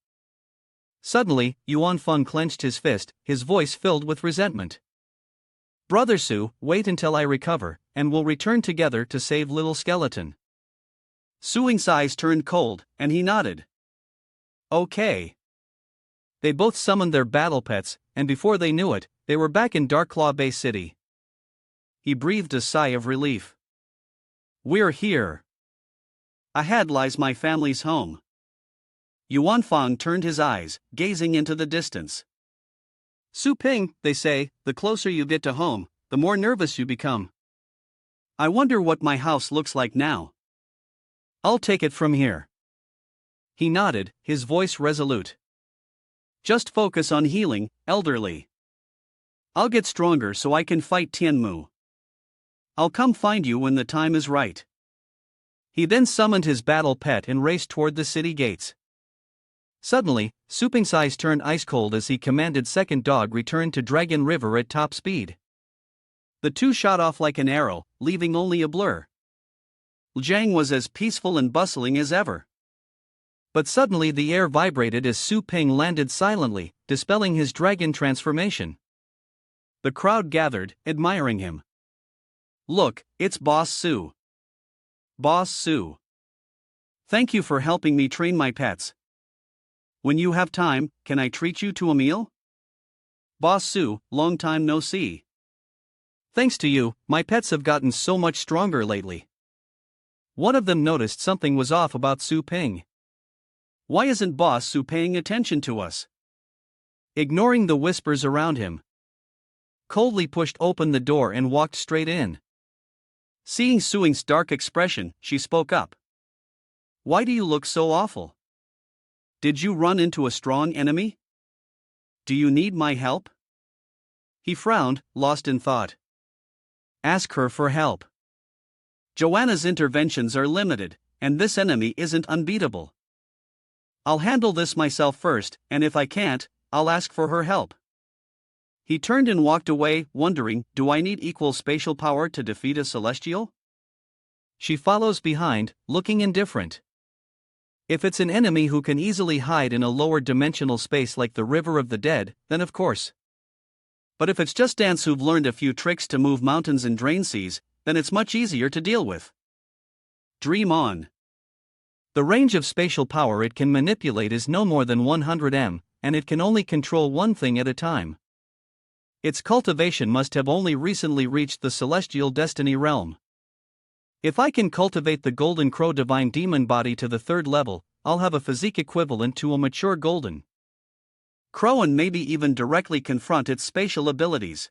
Speaker 2: Suddenly, Yuan Feng clenched his fist, his voice filled with resentment. "Brother Su, wait until I recover, and we'll return together to save Little Skeleton." Suing's eyes turned cold, and he nodded. "Okay." They both summoned their battle pets, and before they knew it, they were back in Darklaw Bay City. He breathed a sigh of relief. "We're here. Ahead lies my family's home." Yuan Fang turned his eyes, gazing into the distance. "Su Ping, they say, the closer you get to home, the more nervous you become. I wonder what my house looks like now. I'll take it from here." He nodded, his voice resolute. "Just focus on healing, elderly. I'll get stronger so I can fight Tianmu. I'll come find you when the time is right." He then summoned his battle pet and raced toward the city gates. Suddenly, Su Ping's eyes turned ice cold as he commanded Second Dog return to Dragon River at top speed. The two shot off like an arrow, leaving only a blur. Jiang was as peaceful and bustling as ever. But suddenly the air vibrated as Su Ping landed silently, dispelling his dragon transformation. The crowd gathered, admiring him. "Look, it's Boss Su. Boss Su. Thank you for helping me train my pets. When you have time, can I treat you to a meal? Boss Su, long time no see." "Thanks to you, my pets have gotten so much stronger lately." One of them noticed something was off about Su Ping. "Why isn't Boss Su paying attention to us?" Ignoring the whispers around him, coldly pushed open the door and walked straight in. Seeing Suing's dark expression, she spoke up. "Why do you look so awful? Did you run into a strong enemy? Do you need my help?" He frowned, lost in thought. "Ask her for help. Joanna's interventions are limited, and this enemy isn't unbeatable. I'll handle this myself first, and if I can't, I'll ask for her help." He turned and walked away, wondering, do I need equal spatial power to defeat a celestial? She follows behind, looking indifferent. If it's an enemy who can easily hide in a lower dimensional space like the River of the Dead, then of course. But if it's just ants who've learned a few tricks to move mountains and drain seas, then it's much easier to deal with. Dream on. The range of spatial power it can manipulate is no more than 100 m, and it can only control one thing at a time.
Speaker 1: Its cultivation must have only recently reached the celestial destiny realm. If I can cultivate the golden crow divine demon body to the 3rd level, I'll have a physique equivalent to a mature golden crow and maybe even directly confront its spatial abilities.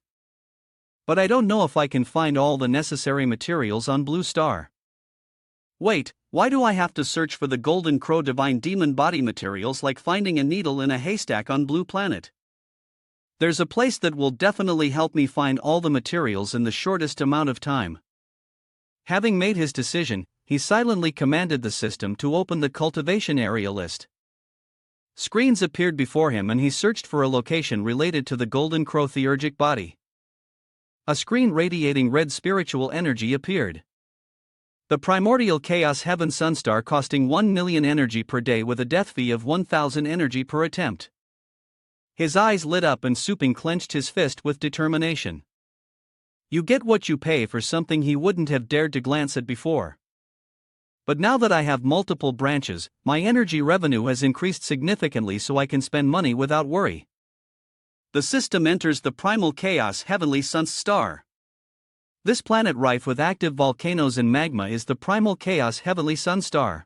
Speaker 1: But I don't know if I can find all the necessary materials on Blue Star. Wait, why do I have to search for the golden crow divine demon body materials like finding a needle in a haystack on Blue Planet? There's a place that will definitely help me find all the materials in the shortest amount of time. Having made his decision, he silently commanded the system to open the cultivation area list. Screens appeared before him and he searched for a location related to the golden crow theurgic body. A screen radiating red spiritual energy appeared. The primordial chaos heaven sunstar costing 1 million energy per day with a death fee of 1,000 energy per attempt. His eyes lit up and Suping clenched his fist with determination. You get what you pay for something he wouldn't have dared to glance at before. But now that I have multiple branches, my energy revenue has increased significantly so I can spend money without worry. The system enters the primal chaos heavenly sun star. This planet rife with active volcanoes and magma is the primal chaos heavenly sun star.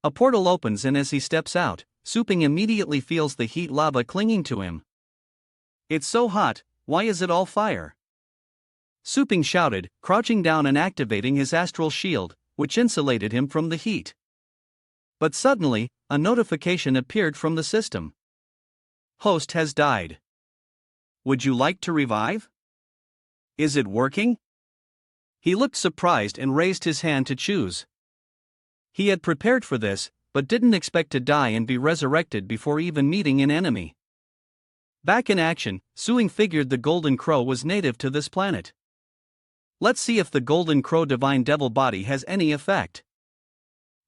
Speaker 1: A portal opens and as he steps out, Suping immediately feels the heat lava clinging to him. It's so hot, why is it all fire? Suping shouted, crouching down and activating his astral shield, which insulated him from the heat. But suddenly, a notification appeared from the system. Host has died. Would you like to revive? Is it working? He looked surprised and raised his hand to choose. He had prepared for this, but didn't expect to die and be resurrected before even meeting an enemy. Back in action, Suping figured the golden crow was native to this planet. Let's see if the golden crow divine devil body has any effect.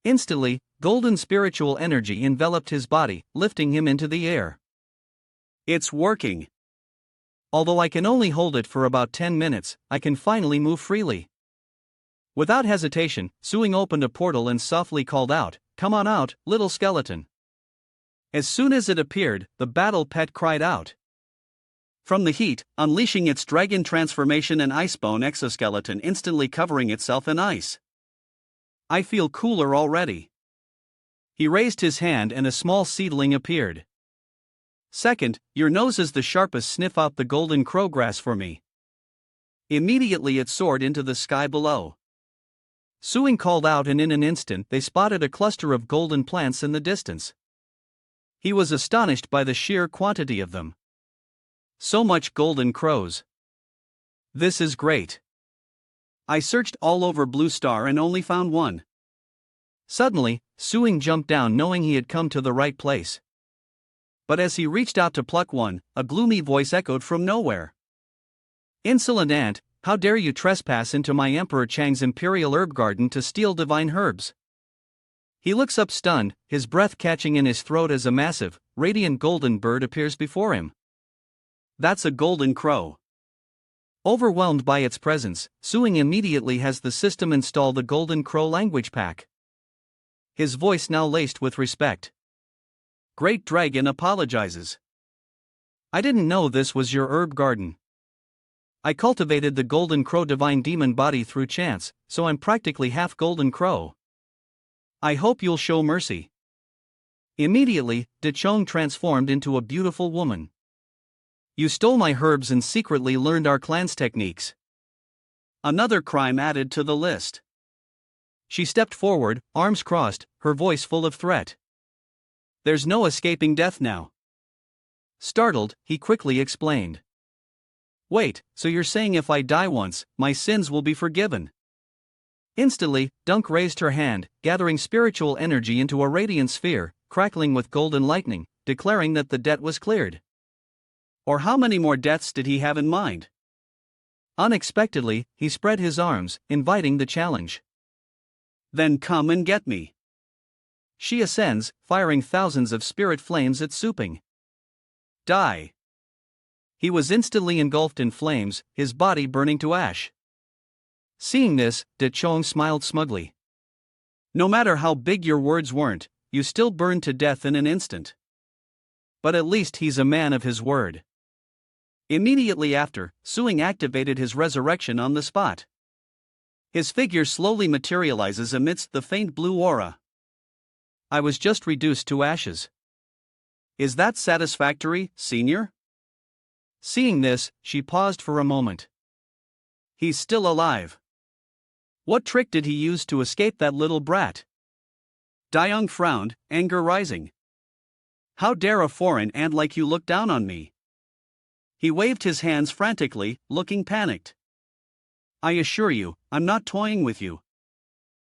Speaker 1: Instantly, golden spiritual energy enveloped his body, lifting him into the air. It's working. Although I can only hold it for about 10 minutes, I can finally move freely. Without hesitation, Suping opened a portal and softly called out, "Come on out, little skeleton." As soon as it appeared, the battle pet cried out. From the heat, unleashing its dragon transformation and icebone exoskeleton instantly covering itself in ice. I feel cooler already. He raised his hand and a small seedling appeared. Second, your nose is the sharpest, sniff out the golden crow grass for me. Immediately it soared into the sky below. Suping called out and in an instant they spotted a cluster of golden plants in the distance. He was astonished by the sheer quantity of them. So much golden crows. This is great. I searched all over Blue Star and only found one. Suddenly, Suping jumped down knowing he had come to the right place. But as he reached out to pluck one, a gloomy voice echoed from nowhere. Insolent ant, how dare you trespass into my Emperor Chang's imperial herb garden to steal divine herbs? He looks up stunned, his breath catching in his throat as a massive, radiant golden bird appears before him. That's a golden crow. Overwhelmed by its presence, Suping immediately has the system install the golden crow language pack. His voice now laced with respect. Great Dragon apologizes. I didn't know this was your herb garden. I cultivated the golden crow divine demon body through chance, so I'm practically half golden crow. I hope you'll show mercy. Immediately, Dechong transformed into a beautiful woman. You stole my herbs and secretly learned our clan's techniques. Another crime added to the list. She stepped forward, arms crossed, her voice full of threat. There's no escaping death now. Startled, he quickly explained. Wait, so you're saying if I die once, my sins will be forgiven? Instantly, Dunk raised her hand, gathering spiritual energy into a radiant sphere, crackling with golden lightning, declaring that the debt was cleared. Or how many more deaths did he have in mind? Unexpectedly, he spread his arms, inviting the challenge. Then come and get me. She ascends, firing thousands of spirit flames at Suping. Die. He was instantly engulfed in flames, his body burning to ash. Seeing this, Dechong smiled smugly. No matter how big your words weren't, you still burned to death in an instant. But at least he's a man of his word.
Speaker 2: Immediately after, Suing activated his resurrection on the spot. His figure slowly materializes amidst the faint blue aura. I was just reduced to ashes. Is that satisfactory, senior? Seeing this, she paused for a moment. He's still alive. What trick did he use to escape that little brat? Dayoung frowned, anger rising. How dare a foreign ant like you look down on me? He waved his hands frantically, looking panicked. I assure you, I'm not toying with you.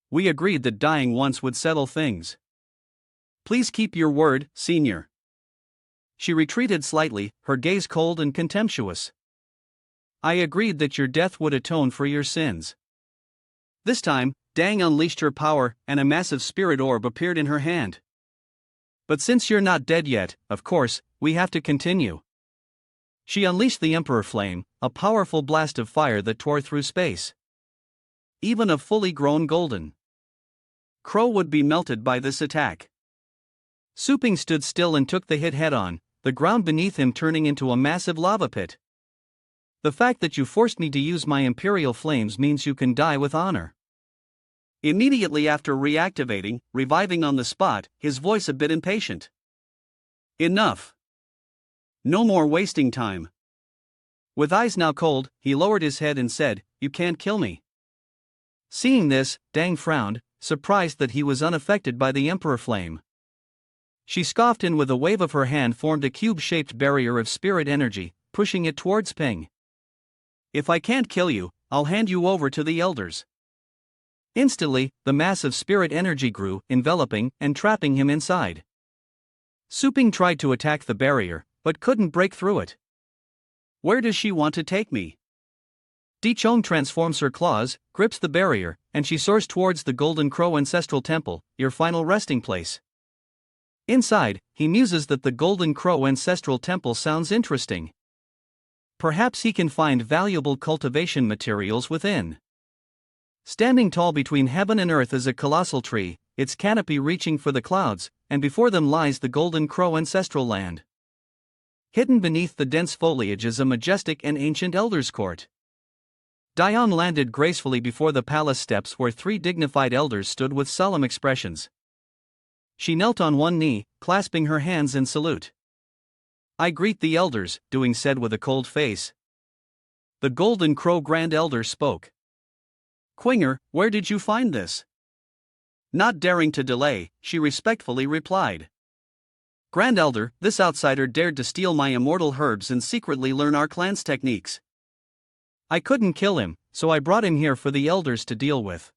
Speaker 2: We agreed that dying once would settle things. Please keep your word, senior. She retreated slightly, her gaze cold and contemptuous. I agreed that your death would atone for your sins. This time, Dang unleashed her power, and a massive spirit orb appeared in her hand. But since you're not dead yet, of course, we have to continue. She unleashed the Emperor Flame, a powerful blast of fire that tore through space. Even a fully grown golden crow would be melted by this attack. Suping stood still and took the hit head-on, the ground beneath him turning into a massive lava pit. The fact that you forced me to use my Imperial Flames means you can die with honor. Immediately after reactivating, reviving on the spot, his voice a bit impatient. Enough. No more wasting time. With eyes now cold, he lowered his head and said, You can't kill me. Seeing this, Dang frowned, surprised that he was unaffected by the Emperor Flame. She scoffed and with a wave of her hand formed a cube-shaped barrier of spirit energy, pushing it towards Ping. If I can't kill you, I'll hand you over to the elders. Instantly, the mass of spirit energy grew, enveloping and trapping him inside. Suping tried to attack the barrier, but couldn't break through it. Where does she want to take me? Dichong transforms her claws, grips the barrier, and she soars towards the Golden Crow Ancestral Temple, your final resting place. Inside, he muses that the Golden Crow Ancestral Temple sounds interesting. Perhaps he can find valuable cultivation materials within. Standing tall between heaven and earth is a colossal tree, its canopy reaching for the clouds, and before them lies the Golden Crow Ancestral Land. Hidden beneath the dense foliage is a majestic and ancient elders' court. Dion landed gracefully before the palace steps where three dignified elders stood with solemn expressions. She knelt on one knee, clasping her hands in salute. I greet the elders, Doing said with a cold face. The Golden Crow Grand Elder spoke. Quinger, where did you find this? Not daring to delay, she respectfully replied. Grand Elder, this outsider dared to steal my immortal herbs and secretly learn our clan's techniques. I couldn't kill him, so I brought him here for the elders to deal with.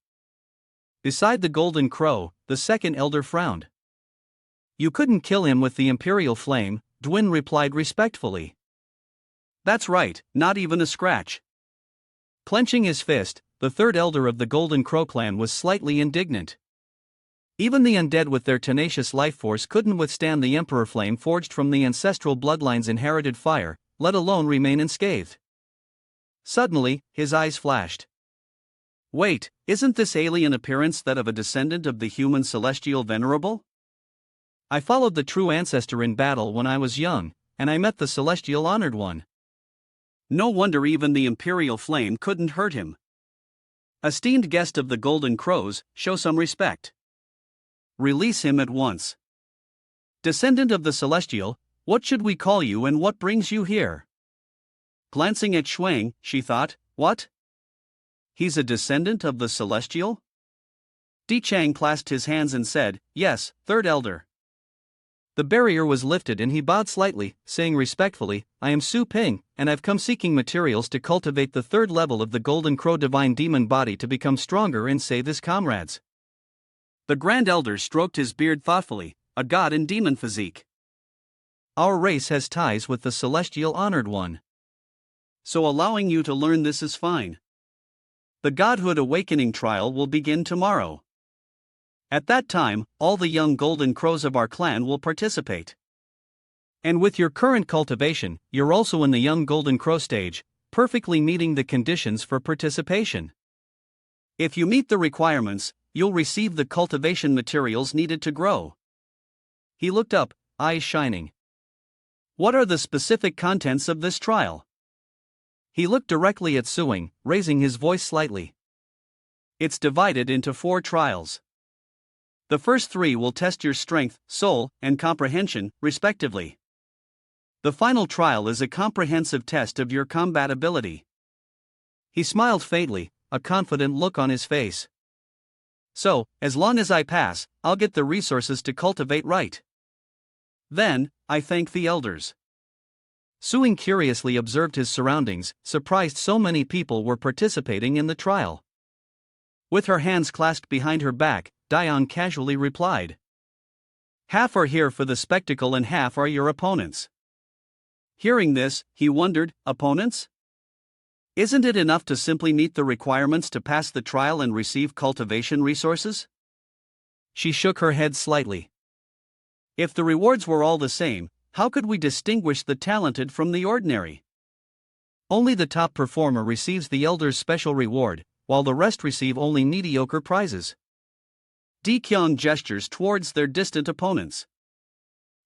Speaker 2: Beside the Golden Crow, the second elder frowned. You couldn't kill him with the Imperial Flame, Dwin replied respectfully. That's right, not even a scratch. Clenching his fist, the third elder of the Golden Crow clan was slightly indignant. Even the undead with their tenacious life force couldn't withstand the Emperor Flame forged from the ancestral bloodline's inherited fire, let alone remain unscathed. Suddenly, his eyes flashed. Wait, isn't this alien appearance that of a descendant of the human celestial venerable? I followed the true ancestor in battle when I was young, and I met the celestial honored one. No wonder even the Imperial Flame couldn't hurt him. Esteemed guest of the Golden Crows, show some respect. Release him at once. Descendant of the Celestial, what should we call you and what brings you here? Glancing at Shuang, she thought, what? He's a descendant of the Celestial? Di Chang clasped his hands and said, yes, third elder. The barrier was lifted and he bowed slightly, saying respectfully, I am Su Ping, and I've come seeking materials to cultivate the third level of the Golden Crow Divine Demon Body to become stronger and save his comrades. The Grand Elder stroked his beard thoughtfully, a god in demon physique. Our race has ties with the Celestial Honored One. So allowing you to learn this is fine. The Godhood Awakening trial will begin tomorrow. At that time, all the young Golden Crows of our clan will participate. And with your current cultivation, you're also in the young Golden Crow stage, perfectly meeting the conditions for participation. If you meet the requirements, you'll receive the cultivation materials needed to grow. He looked up, eyes shining. What are the specific contents of this trial? He looked directly at Suing, raising his voice slightly. It's divided into 4 trials. The first 3 will test your strength, soul, and comprehension, respectively. The final trial is a comprehensive test of your combat ability. He smiled faintly, a confident look on his face. So, as long as I pass, I'll get the resources to cultivate right. Then, I thank the elders. Suing curiously observed his surroundings, surprised so many people were participating in the trial. With her hands clasped behind her back, Dion casually replied. Half are here for the spectacle and half are your opponents. Hearing this, he wondered, opponents? Isn't it enough to simply meet the requirements to pass the trial and receive cultivation resources? She shook her head slightly. If the rewards were all the same, how could we distinguish the talented from the ordinary? Only the top performer receives the elder's special reward, while the rest receive only mediocre prizes. Di Kyung gestures towards their distant opponents.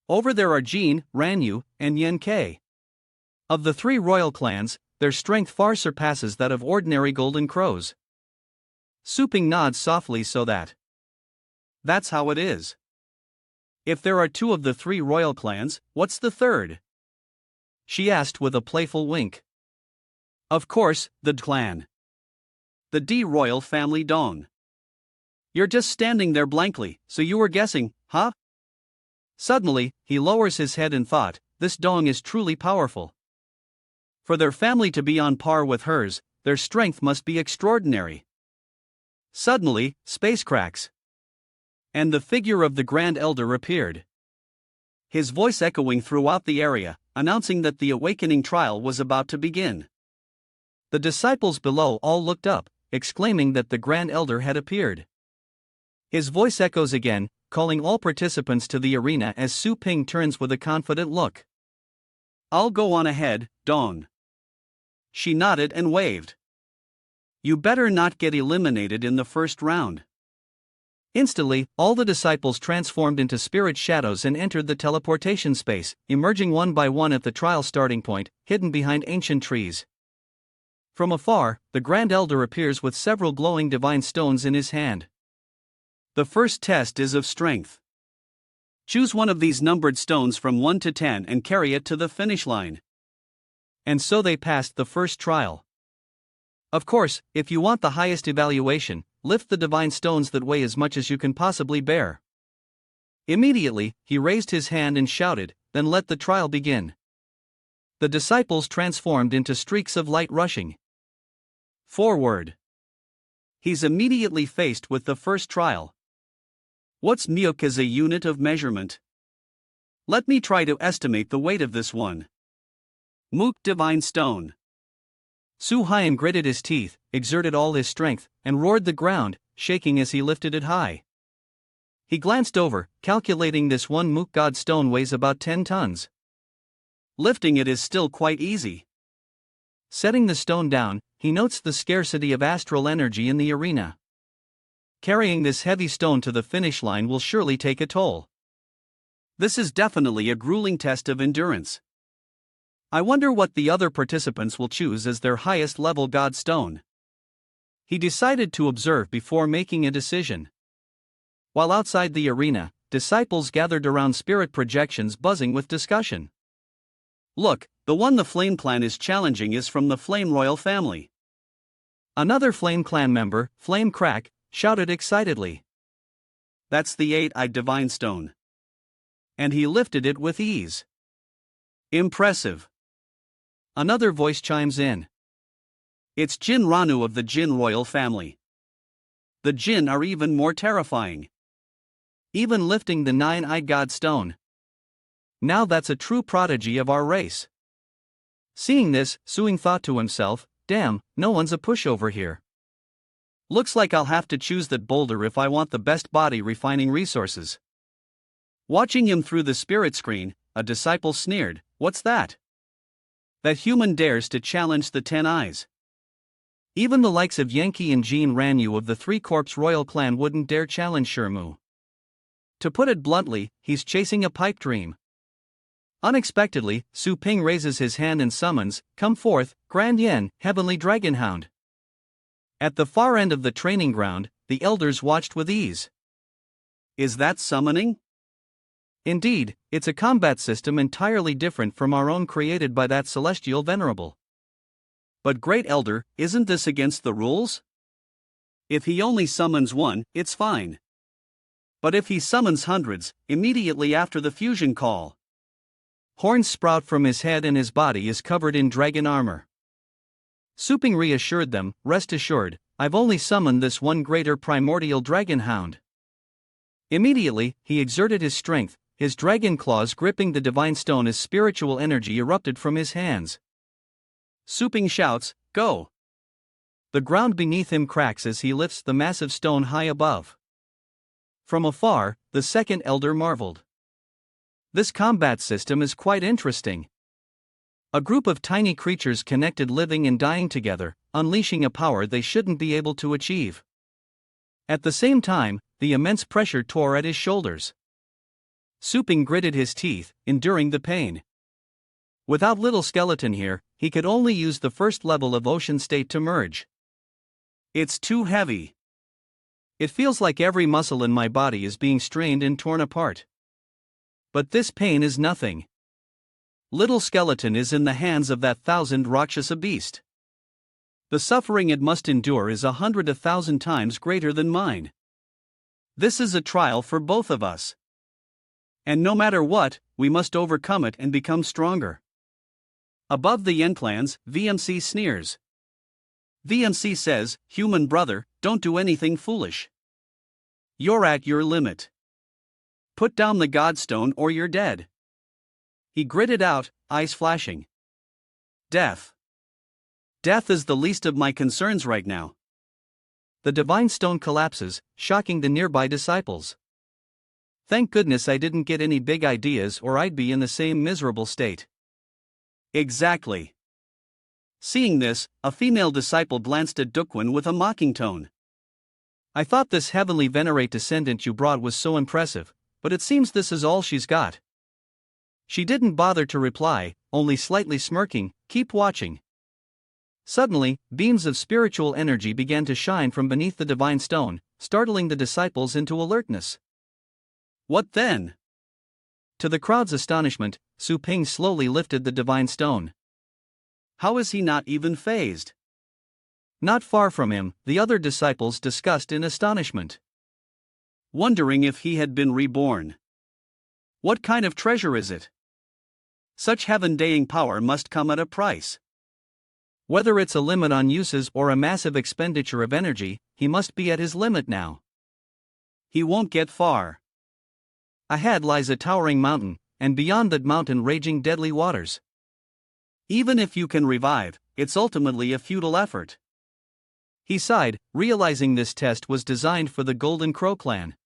Speaker 2: Over there are Jin, Ranyu, and Yen Kei. Of the 3 royal clans, their strength far surpasses that of ordinary golden crows. Suping nods softly so that. That's how it is. If there are 2 of the 3 royal clans, what's the third? She asked with a playful wink. Of course, the D clan. The D royal family Dong. You're just standing there blankly, so you were guessing, huh? Suddenly, he lowers his head in thought, this Dong is truly powerful. For their family to be on par with hers, their strength must be extraordinary. Suddenly, space cracks. And the figure of the Grand Elder appeared. His voice echoing throughout the area, announcing that the awakening trial was about to begin. The disciples below all looked up, exclaiming that the Grand Elder had appeared. His voice echoes again, calling all participants to the arena as Su Ping turns with a confident look. I'll go on ahead, Dong. She nodded and waved. You better not get eliminated in the first round. Instantly, all the disciples transformed into spirit shadows and entered the teleportation space, emerging one by one at the trial starting point, hidden behind ancient trees. From afar, the Grand Elder appears with several glowing divine stones in his hand. The first test is of strength. Choose one of these numbered stones from 1 to 10 and carry it to the finish line. And so they passed the first trial. Of course, if you want the highest evaluation, lift the divine stones that weigh as much as you can possibly bear. Immediately, he raised his hand and shouted, then let the trial begin. The disciples transformed into streaks of light rushing forward. He's immediately faced with the first trial. What's Myuk as a unit of measurement? Let me try to estimate the weight of this one. Mook Divine Stone. Su Hyan gritted his teeth, exerted all his strength, and roared the ground, shaking as he lifted it high. He glanced over, calculating this one Mook God stone weighs about 10 tons. Lifting it is still quite easy. Setting the stone down, he notes the scarcity of astral energy in the arena. Carrying this heavy stone to the finish line will surely take a toll. This is definitely a grueling test of endurance. I wonder what the other participants will choose as their highest level God stone. He decided to observe before making a decision. While outside the arena, disciples gathered around spirit projections buzzing with discussion. Look, the one the Flame Clan is challenging is from the Flame Royal family. Another Flame Clan member, Flame Crack, shouted excitedly. That's the 8-eyed divine stone. And he lifted it with ease. Impressive. Another voice chimes in. It's Jin Ranu of the Jin royal family. The Jin are even more terrifying. Even lifting the 9-eyed god stone. Now that's a true prodigy of our race. Seeing this, Suing thought to himself, damn, no one's a pushover here. Looks like I'll have to choose that boulder if I want the best body refining resources. Watching him through the spirit screen, a disciple sneered, what's that? That human dares to challenge the 10 eyes. Even the likes of Yankee and Jean Ranyu of the Three Corpse Royal Clan wouldn't dare challenge Shermu. To put it bluntly, he's chasing a pipe dream.
Speaker 1: Unexpectedly, Su Ping raises his hand and summons, "Come forth, Grand Yen, heavenly dragon hound." At the far end of the training ground, the elders watched with ease.
Speaker 2: Is that summoning?
Speaker 1: Indeed, it's a combat system entirely different from our own created by that celestial venerable.
Speaker 2: But Great Elder, isn't this against the rules? If he only summons one, it's fine. But if he summons hundreds, immediately after the fusion call,
Speaker 1: horns sprout from his head and his body is covered in dragon armor. Su Ping reassured them, "Rest assured, I've only summoned this one greater primordial dragon hound." Immediately, he exerted his strength, his dragon claws gripping the divine stone as spiritual energy erupted from his hands.
Speaker 2: Su Ping shouts, "Go!"
Speaker 1: The ground beneath him cracks as he lifts the massive stone high above. From afar, the second elder marveled. This combat system is quite interesting. A group of tiny creatures connected living and dying together, unleashing a power they shouldn't be able to achieve. At the same time, the immense pressure tore at his shoulders. Su Ping gritted his teeth, enduring the pain. Without little skeleton here, he could only use the first level of ocean state to merge.
Speaker 2: It's too heavy.
Speaker 1: It feels like every muscle in my body is being strained and torn apart. But this pain is nothing. Little skeleton is in the hands of that thousand Rakshasa beast. The suffering it must endure is 100,000 times greater than mine. This is a trial for both of us. And no matter what, we must overcome it and become stronger. Above the Yen clans, VMC sneers. VMC says, "Human brother, don't do anything foolish. You're at your limit. Put down the godstone or you're dead." He gritted out, eyes flashing. "Death. Death is the least of my concerns right now." The divine stone collapses, shocking the nearby disciples. Thank goodness I didn't get any big ideas or I'd be in the same miserable state.
Speaker 2: Exactly. Seeing this, a female disciple glanced at Duquin with a mocking tone.
Speaker 1: "I thought this heavenly venerate descendant you brought was so impressive, but it seems this is all she's got." She didn't bother to reply, only slightly smirking, "Keep watching." Suddenly, beams of spiritual energy began to shine from beneath the divine stone, startling the disciples into alertness.
Speaker 2: What then?
Speaker 1: To the crowd's astonishment, Su Ping slowly lifted the divine stone.
Speaker 2: How is he not even fazed?
Speaker 1: Not far from him, the other disciples discussed in astonishment,
Speaker 2: wondering if he had been reborn. What kind of treasure is it? Such heaven-daying power must come at a price.
Speaker 1: Whether it's a limit on uses or a massive expenditure of energy, he must be at his limit now.
Speaker 2: He won't get far.
Speaker 1: Ahead lies a towering mountain, and beyond that mountain raging deadly waters.
Speaker 2: Even if you can revive, it's ultimately a futile effort.
Speaker 1: He sighed, realizing this test was designed for the Golden Crow clan.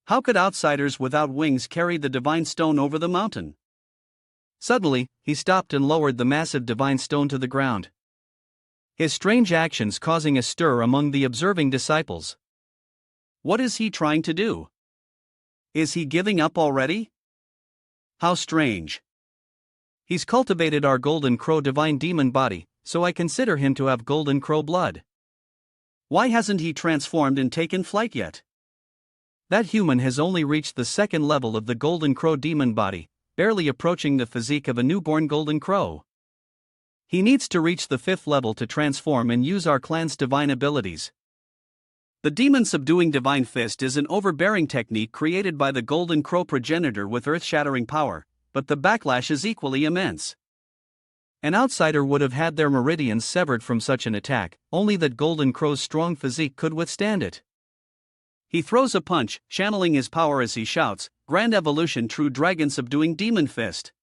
Speaker 2: How could outsiders without wings carry the divine stone over the mountain?
Speaker 1: Suddenly, he stopped and lowered the massive divine stone to the ground. His strange actions causing a stir among the observing disciples.
Speaker 2: What is he trying to do? Is he giving up already? How strange.
Speaker 1: He's cultivated our Golden Crow divine demon body, so I consider him to have Golden Crow blood.
Speaker 2: Why hasn't he transformed and taken flight yet?
Speaker 1: That human has only reached the second level of the Golden Crow demon body, barely approaching the physique of a newborn Golden Crow. He needs to reach the 5th level to transform and use our clan's divine abilities.
Speaker 2: The demon subduing divine fist is an overbearing technique created by the Golden Crow progenitor with earth-shattering power, but the backlash is equally immense.
Speaker 1: An outsider would have had their meridians severed from such an attack, only that Golden Crow's strong physique could withstand it.
Speaker 2: He throws a punch, channeling his power as he shouts, "Grand evolution, true dragon subduing demon fist."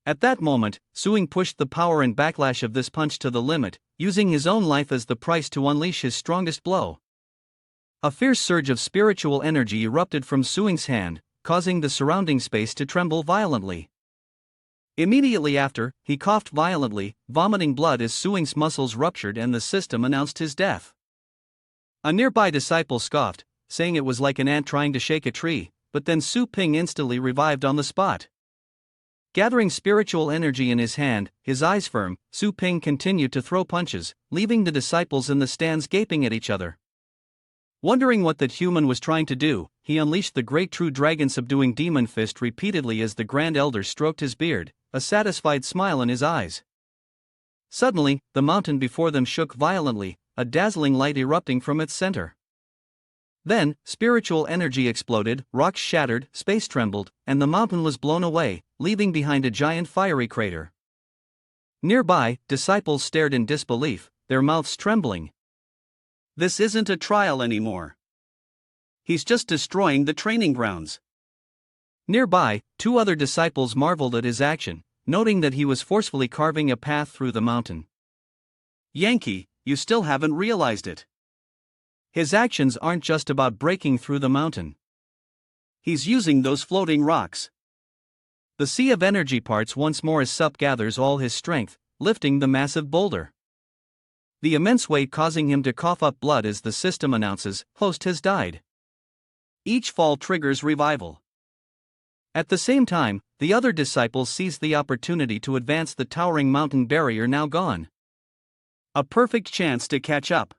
Speaker 1: At that moment, Suing pushed the power and backlash of this punch to the limit, using his own life as the price to unleash his strongest blow. A fierce surge of spiritual energy erupted from Suing's hand, causing the surrounding space to tremble violently. Immediately after, he coughed violently, vomiting blood as Suing's muscles ruptured and the system announced his death. A nearby disciple scoffed, saying it was like an ant trying to shake a tree, but then Su Ping instantly revived on the spot. Gathering spiritual energy in his hand, his eyes firm, Su Ping continued to throw punches, leaving the disciples in the stands gaping at each other. Wondering what that human was trying to do, he unleashed the great true dragon subduing demon fist repeatedly as the Grand Elder stroked his beard, a satisfied smile in his eyes. Suddenly, the mountain before them shook violently, a dazzling light erupting from its center. Then, spiritual energy exploded, rocks shattered, space trembled, and the mountain was blown away, leaving behind a giant fiery crater. Nearby, disciples stared in disbelief, their mouths trembling.
Speaker 2: This isn't a trial anymore. He's just destroying the training grounds.
Speaker 1: Nearby, two other disciples marveled at his action, noting that he was forcefully carving a path through the mountain.
Speaker 2: Yankee, you still haven't realized it.
Speaker 1: His actions aren't just about breaking through the mountain.
Speaker 2: He's using those floating rocks.
Speaker 1: The sea of energy parts once more as Sup gathers all his strength, lifting the massive boulder. The immense weight causing him to cough up blood as the system announces, host has died.
Speaker 2: Each fall triggers revival.
Speaker 1: At the same time, the other disciples seized the opportunity to advance the towering mountain barrier now gone.
Speaker 2: A perfect chance to catch up.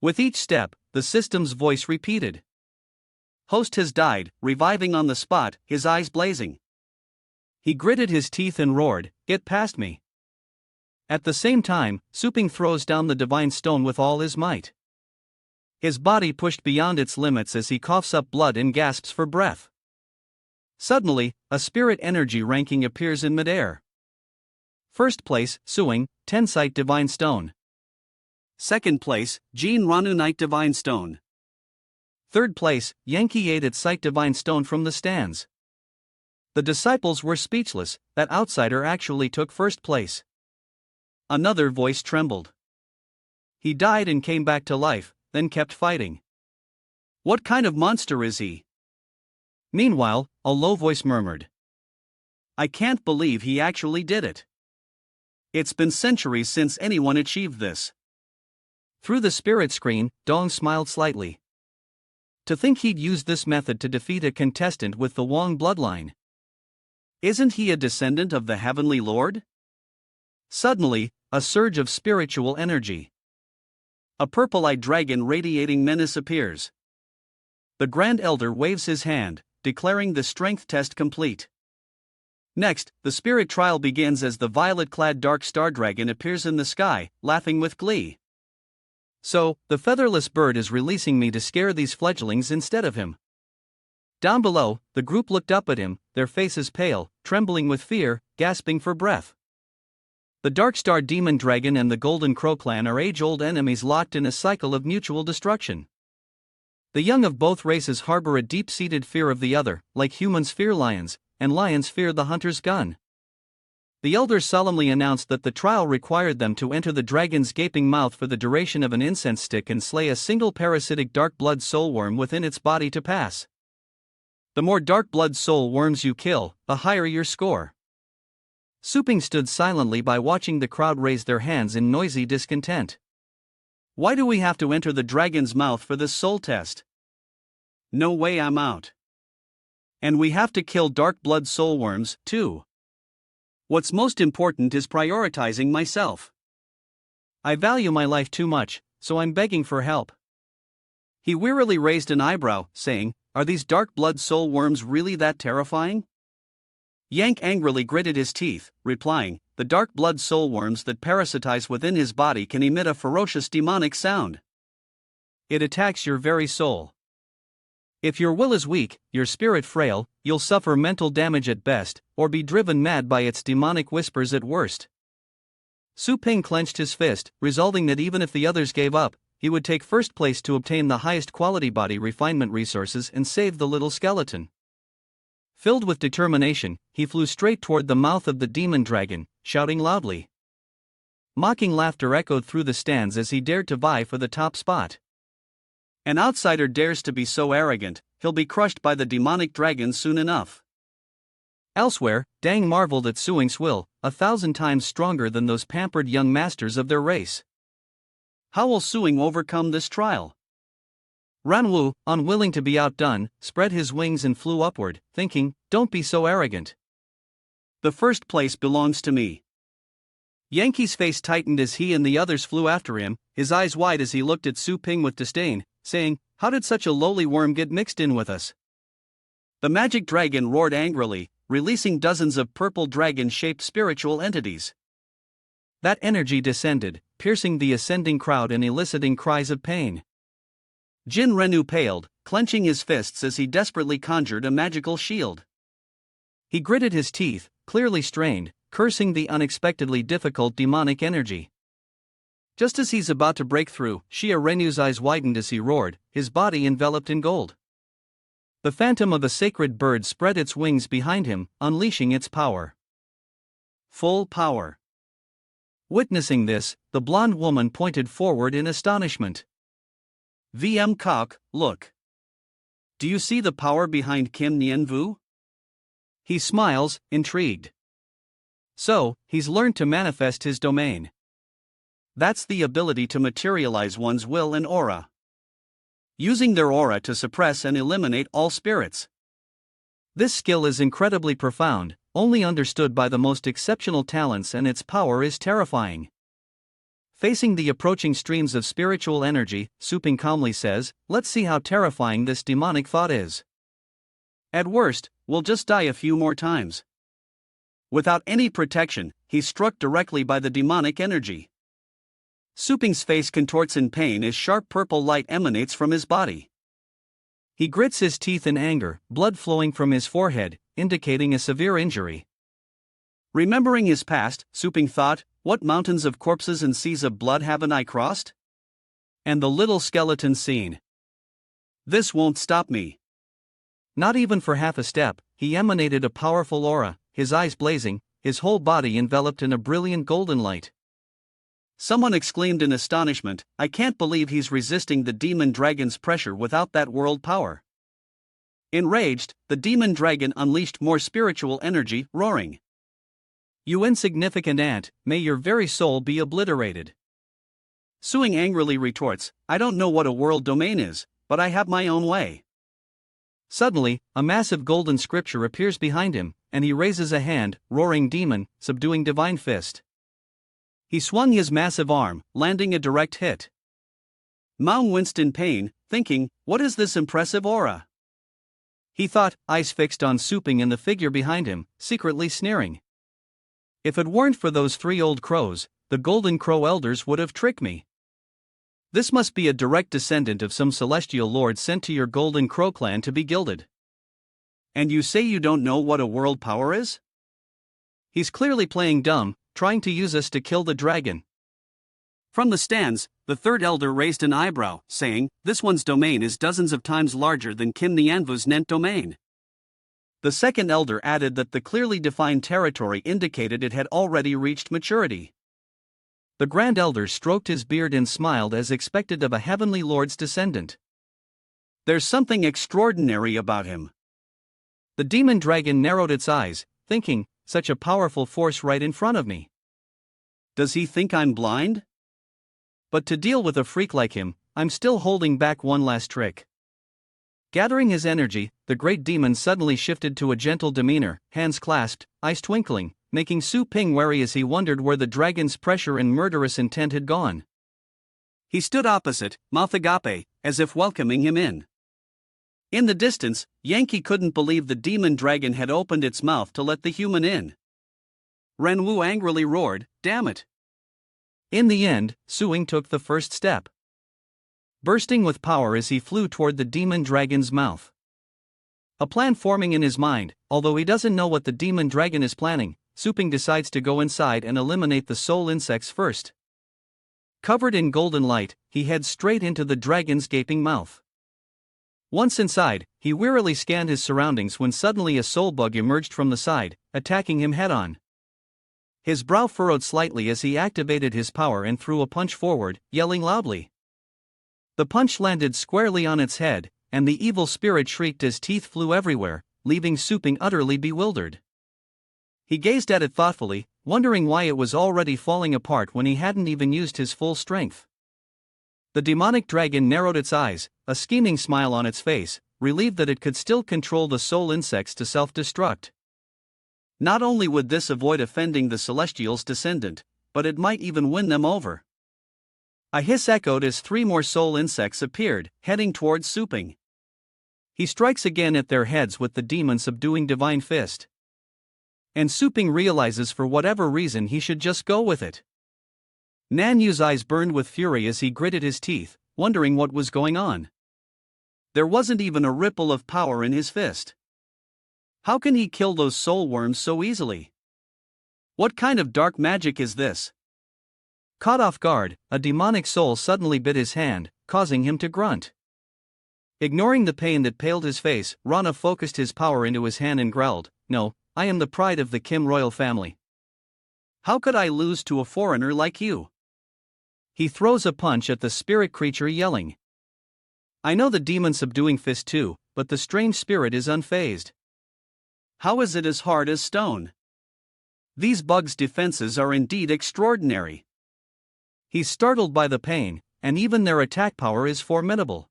Speaker 1: With each step, the system's voice repeated.
Speaker 2: Host has died, reviving on the spot, his eyes blazing.
Speaker 1: He gritted his teeth and roared, "Get past me." At the same time, Su Ping throws down the divine stone with all his might. His body pushed beyond its limits as he coughs up blood and gasps for breath. Suddenly, a spirit energy ranking appears in midair. First place, Suing, Tensite Divine Stone.
Speaker 2: Second place, Jin Ranunite Divine Stone.
Speaker 1: Third place, Yankee Aided Sight Divine Stone from the stands. The disciples were speechless, that outsider actually took first place. Another voice trembled. He died and came back to life, then kept fighting.
Speaker 2: What kind of monster is he?
Speaker 1: Meanwhile, a low voice murmured.
Speaker 2: I can't believe he actually did it. It's been centuries since anyone achieved this.
Speaker 1: Through the spirit screen, Dong smiled slightly. To think he'd used this method to defeat a contestant with the Wang bloodline.
Speaker 2: Isn't he a descendant of the Heavenly Lord?
Speaker 1: Suddenly, a surge of spiritual energy.
Speaker 2: A purple-eyed dragon radiating menace appears.
Speaker 1: The Grand Elder waves his hand, declaring the strength test complete.
Speaker 2: Next, the spirit trial begins as the violet-clad dark star dragon appears in the sky, laughing with glee.
Speaker 1: So, the featherless bird is releasing me to scare these fledglings instead of him. Down below, the group looked up at him, their faces pale, trembling with fear, gasping for breath. The Dark Star Demon Dragon and the Golden Crow clan are age-old enemies locked in a cycle of mutual destruction. The young of both races harbor a deep-seated fear of the other, like humans fear lions, and lions fear the hunter's gun. The elders solemnly announced that the trial required them to enter the dragon's gaping mouth for the duration of an incense stick and slay a single parasitic dark blood soulworm within its body to pass. The more dark blood soul worms you kill, the higher your score. Su Ping stood silently by watching the crowd raise their hands in noisy discontent.
Speaker 2: Why do we have to enter the dragon's mouth for this soul test? No way, I'm out. And we have to kill dark blood soul worms, too. What's most important is prioritizing myself.
Speaker 1: I value my life too much, so I'm begging for help.
Speaker 2: He wearily raised an eyebrow, saying, Are these dark blood soul worms really that terrifying? Yank angrily gritted his teeth, replying, The dark blood soul worms that parasitize within his body can emit a ferocious demonic sound.
Speaker 1: It attacks your very soul. If your will is weak, your spirit frail, you'll suffer mental damage at best, or be driven mad by its demonic whispers at worst. Su Ping clenched his fist, resolving that even if the others gave up, he would take first place to obtain the highest quality body refinement resources and save the little skeleton. Filled with determination, he flew straight toward the mouth of the demon dragon, shouting loudly. Mocking laughter echoed through the stands as he dared to vie for the top spot.
Speaker 2: An outsider dares to be so arrogant, he'll be crushed by the demonic dragon soon enough.
Speaker 1: Elsewhere, Dang marveled at Suing's will, 1,000 times stronger than those pampered young masters of their race.
Speaker 2: How will Suing overcome this trial?
Speaker 1: Ranwu, unwilling to be outdone, spread his wings and flew upward, thinking, Don't be so arrogant.
Speaker 2: The first place belongs to me. Yankee's face tightened as he and the others flew after him, his eyes wide as he looked at Su Ping with disdain, saying, "How did such a lowly worm get mixed in with us?" The magic dragon roared angrily, releasing dozens of purple dragon-shaped spiritual entities. That energy descended, piercing the ascending crowd and eliciting cries of pain. Jin Renu paled, clenching his fists as he desperately conjured a magical shield. He gritted his teeth, clearly strained, cursing the unexpectedly difficult demonic energy. Just as he's about to break through, Xia Renu's eyes widened as he roared, his body enveloped in gold. The phantom of a sacred bird spread its wings behind him, unleashing its power. Full power. Witnessing this, the blonde woman pointed forward in astonishment. "VM Kok, look. Do you see the power behind Kim Nien Vu?" He smiles, intrigued. So, he's learned to manifest his domain. That's the ability to materialize one's will and aura. Using their aura to suppress and eliminate all spirits. This skill is incredibly profound, only understood by the most exceptional talents, and its power is terrifying. Facing the approaching streams of spiritual energy, Su Ping calmly says, "Let's see how terrifying this demonic thought is. At worst, we'll just die a few more times." Without any protection, he's struck directly by the demonic energy. Su Ping's face contorts in pain as sharp purple light emanates from his body. He grits his teeth in anger, blood flowing from his forehead, indicating a severe injury. Remembering his past, Su Ping thought, what mountains of corpses and seas of blood haven't I crossed? And the little skeleton seen. This won't stop me. Not even for half a step, he emanated a powerful aura, his eyes blazing, his whole body enveloped in a brilliant golden light. Someone exclaimed in astonishment, "I can't believe he's resisting the demon dragon's pressure without that world power." Enraged, the demon dragon unleashed more spiritual energy, roaring, "You insignificant ant, may your very soul be obliterated." Suing angrily retorts, "I don't know what a world domain is, but I have my own way." Suddenly, a massive golden scripture appears behind him, and he raises a hand, roaring demon, subduing divine fist. He swung his massive arm, landing a direct hit. Mao winced in pain, thinking, what is this impressive aura? He thought, eyes fixed on Su Ping and the figure behind him, secretly sneering. If it weren't for those 3 old crows, the Golden Crow Elders would have tricked me. This must be a direct descendant of some celestial lord sent to your Golden Crow clan to be gilded. And you say you don't know what a world power is? He's clearly playing dumb, trying to use us to kill the dragon. From the stands, the 3rd elder raised an eyebrow, saying, "This one's domain is dozens of times larger than Kim Nianvu's Nent domain." The 2nd elder added that the clearly defined territory indicated it had already reached maturity. The Grand Elder stroked his beard and smiled as expected of a heavenly lord's descendant. There's something extraordinary about him. The demon dragon narrowed its eyes, thinking, such a powerful force right in front of me. Does he think I'm blind? But to deal with a freak like him, I'm still holding back one last trick. Gathering his energy, the great demon suddenly shifted to a gentle demeanor, hands clasped, eyes twinkling, making Su Ping wary as he wondered where the dragon's pressure and murderous intent had gone. He stood opposite, mouth agape, as if welcoming him in. In the distance, Yankee couldn't believe the demon dragon had opened its mouth to let the human in. Renwu angrily roared, "Damn it!" In the end, Suing took the first step. Bursting with power as he flew toward the demon dragon's mouth. A plan forming in his mind, although he doesn't know what the demon dragon is planning, Su Ping decides to go inside and eliminate the soul insects first. Covered in golden light, he heads straight into the dragon's gaping mouth. Once inside, he wearily scanned his surroundings when suddenly a soul bug emerged from the side, attacking him head-on. His brow furrowed slightly as he activated his power and threw a punch forward, yelling loudly. The punch landed squarely on its head, and the evil spirit shrieked as teeth flew everywhere, leaving Su Ping utterly bewildered. He gazed at it thoughtfully, wondering why it was already falling apart when he hadn't even used his full strength. The demonic dragon narrowed its eyes, a scheming smile on its face, relieved that it could still control the soul insects to self-destruct. Not only would this avoid offending the Celestial's descendant, but it might even win them over. A hiss echoed as 3 more soul insects appeared, heading towards Suping. He strikes again at their heads with the demon-subduing divine fist. And Suping realizes for whatever reason he should just go with it. Nan Yu's eyes burned with fury as he gritted his teeth, wondering what was going on. There wasn't even a ripple of power in his fist. How can he kill those soul worms so easily? What kind of dark magic is this? Caught off guard, a demonic soul suddenly bit his hand, causing him to grunt. Ignoring the pain that paled his face, Rana focused his power into his hand and growled, "No, I am the pride of the Kim royal family. How could I lose to a foreigner like you?" He throws a punch at the spirit creature, yelling, "I know the demon-subduing fist too, but the strange spirit is unfazed. How is it as hard as stone? These bugs' defenses are indeed extraordinary." He's startled by the pain, and even their attack power is formidable.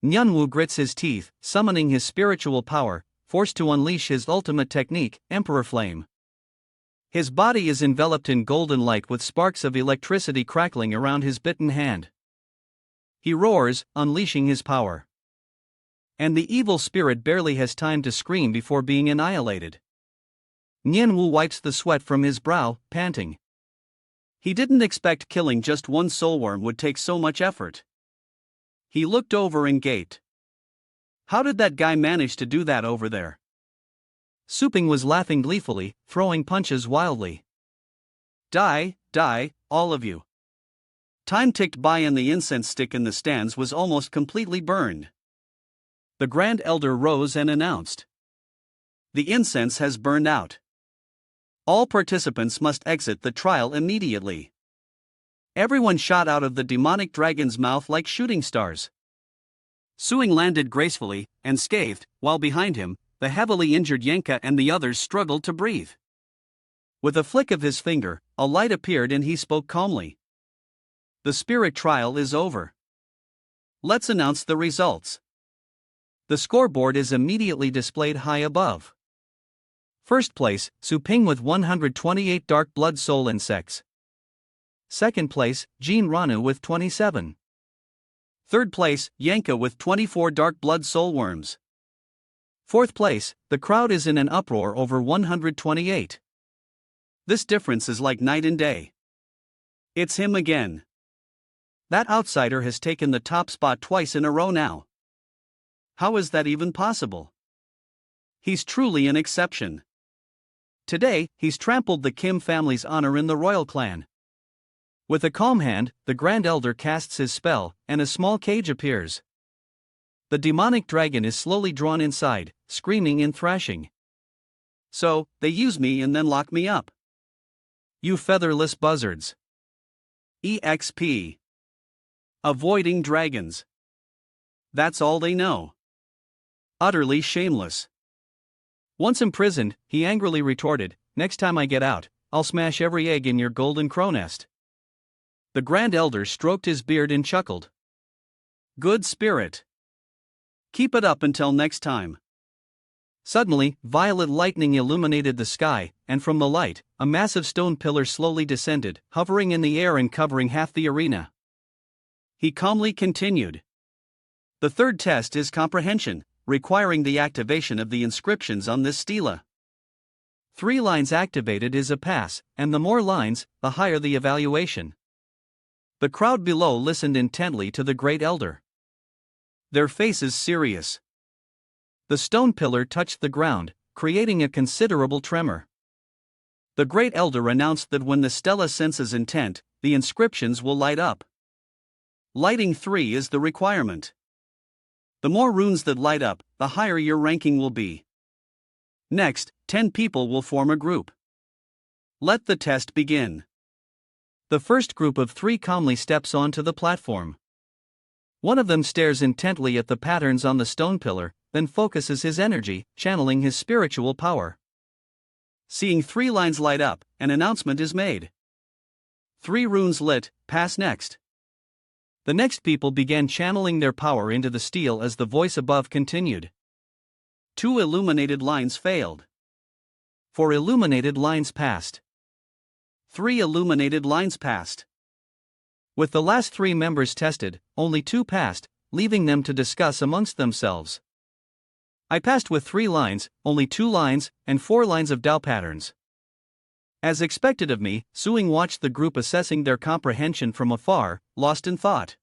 Speaker 2: Nyanwu grits his teeth, summoning his spiritual power, forced to unleash his ultimate technique, Emperor Flame. His body is enveloped in golden light with sparks of electricity crackling around his bitten hand. He roars, unleashing his power. And the evil spirit barely has time to scream before being annihilated. Nyanwu wipes the sweat from his brow, panting. He didn't expect killing just one soulworm would take so much effort. He looked over and gaped. How did that guy manage to do that over there? Suping was laughing gleefully, throwing punches wildly. Die, die, all of you. Time ticked by and the incense stick in the stands was almost completely burned. The Grand Elder rose and announced, "The incense has burned out. All participants must exit the trial immediately." Everyone shot out of the demonic dragon's mouth like shooting stars. Suing landed gracefully, unscathed, while behind him, the heavily injured Yenka and the others struggled to breathe. With a flick of his finger, a light appeared and he spoke calmly. "The spirit trial is over. Let's announce the results." The scoreboard is immediately displayed high above. First place, Suping with 128 dark blood soul insects. Second place, Jean Ranu with 27. Third place, Yenka with 24 dark blood soul worms. Fourth place, the crowd is in an uproar over 128. This difference is like night and day. It's him again. That outsider has taken the top spot twice in a row now. How is that even possible? He's truly an exception. Today, he's trampled the Kim family's honor in the royal clan. With a calm hand, the Grand Elder casts his spell, and a small cage appears. The demonic dragon is slowly drawn inside, screaming and thrashing. "So, they use me and then lock me up. You featherless buzzards. EXP. Avoiding dragons. That's all they know. Utterly shameless." Once imprisoned, he angrily retorted, "Next time I get out, I'll smash every egg in your golden crow nest." The Grand Elder stroked his beard and chuckled. "Good spirit. Keep it up until next time." Suddenly, violet lightning illuminated the sky, and from the light, a massive stone pillar slowly descended, hovering in the air and covering half the arena. He calmly continued. "The third test is comprehension, requiring the activation of the inscriptions on this stela. 3 lines activated is a pass, and the more lines, the higher the evaluation." The crowd below listened intently to the Great Elder. Their faces serious. The stone pillar touched the ground, creating a considerable tremor. The Great Elder announced that when the stela senses intent, the inscriptions will light up. Lighting 3 is the requirement. The more runes that light up, the higher your ranking will be. Next, 10 people will form a group. Let the test begin. The first group of 3 calmly steps onto the platform. One of them stares intently at the patterns on the stone pillar, then focuses his energy, channeling his spiritual power. Seeing 3 lines light up, an announcement is made. 3 runes lit, pass next. The next people began channeling their power into the stele as the voice above continued. 2 illuminated lines failed.
Speaker 1: 4 illuminated lines passed.
Speaker 2: 3 illuminated lines passed.
Speaker 1: With the last 3 members tested, only 2 passed, leaving them to discuss amongst themselves. I passed with 3 lines, only 2 lines, and 4 lines of Dao patterns. As expected of me, Suing watched the group assessing their comprehension from afar, lost in thought.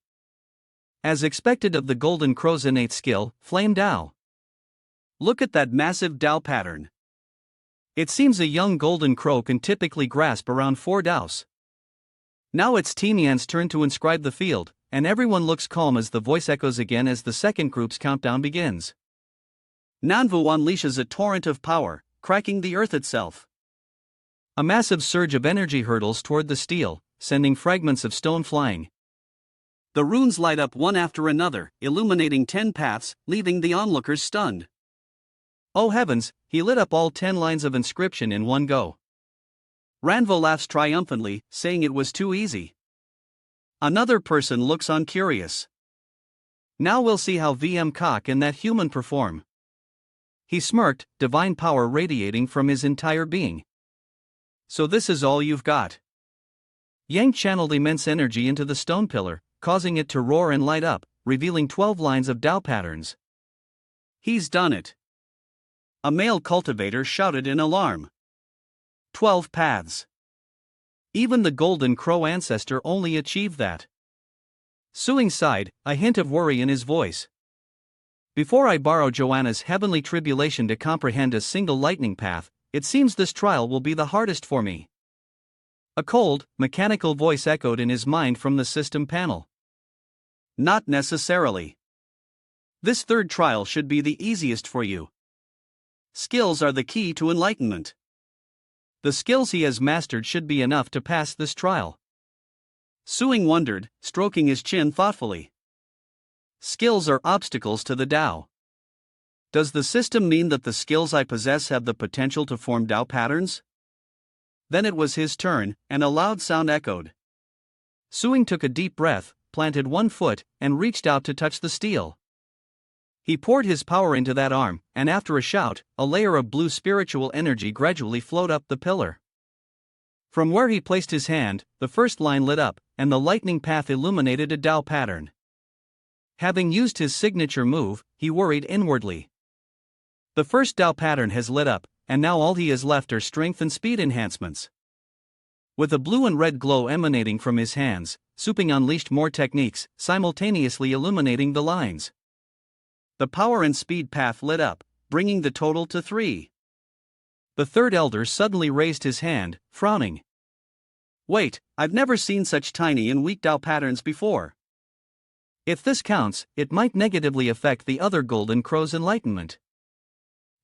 Speaker 1: As expected of the Golden Crow's innate skill, Flame Dao.
Speaker 2: Look at that massive Dao pattern.
Speaker 1: It seems a young Golden Crow can typically grasp around 4 Daos. Now it's Timian's turn to inscribe the field, and everyone looks calm as the voice echoes again as the second group's countdown begins.
Speaker 2: Manhwa unleashes a torrent of power, cracking the earth itself.
Speaker 1: A massive surge of energy hurtles toward the steel, sending fragments of stone flying.
Speaker 2: The runes light up one after another, illuminating 10 paths, leaving the onlookers stunned.
Speaker 1: Oh heavens, he lit up all 10 lines of inscription in one go.
Speaker 2: Ranvo laughs triumphantly, saying it was too easy. Another person looks on curious.
Speaker 1: Now we'll see how VM Cock and that human perform. He smirked, divine power radiating from his entire being. So this is all you've got? Yang channeled immense energy into the stone pillar, causing it to roar and light up, revealing 12 lines of Dao patterns.
Speaker 2: He's done it. A male cultivator shouted in alarm. 12 paths.
Speaker 1: Even the Golden Crow ancestor only achieved that. Suing sighed, a hint of worry in his voice. Before I borrow Joanna's heavenly tribulation to comprehend a single lightning path, it seems this trial will be the hardest for me. A cold, mechanical voice echoed in his mind from the system panel.
Speaker 2: Not necessarily. This third trial should be the easiest for you. Skills are the key to enlightenment.
Speaker 1: The skills he has mastered should be enough to pass this trial.
Speaker 2: Suing wondered, stroking his chin thoughtfully. Skills are obstacles to the Dao. Does the system mean that the skills I possess have the potential to form Dao patterns? Then it was his turn, and a loud sound echoed.
Speaker 1: Suing took a deep breath, planted one foot, and reached out to touch the steel. He poured his power into that arm, and after a shout, a layer of blue spiritual energy gradually flowed up the pillar. From where he placed his hand, the first line lit up, and the lightning path illuminated a Dao pattern. Having used his signature move, he worried inwardly. The first Dao pattern has lit up, and now all he has left are strength and speed enhancements. With a blue and red glow emanating from his hands, Suping unleashed more techniques, simultaneously illuminating the lines. The power and speed path lit up, bringing the total to 3. The third elder suddenly raised his hand, frowning.
Speaker 2: Wait, I've never seen such tiny and weak Dao patterns before.
Speaker 1: If this counts, it might negatively affect the other Golden Crow's enlightenment.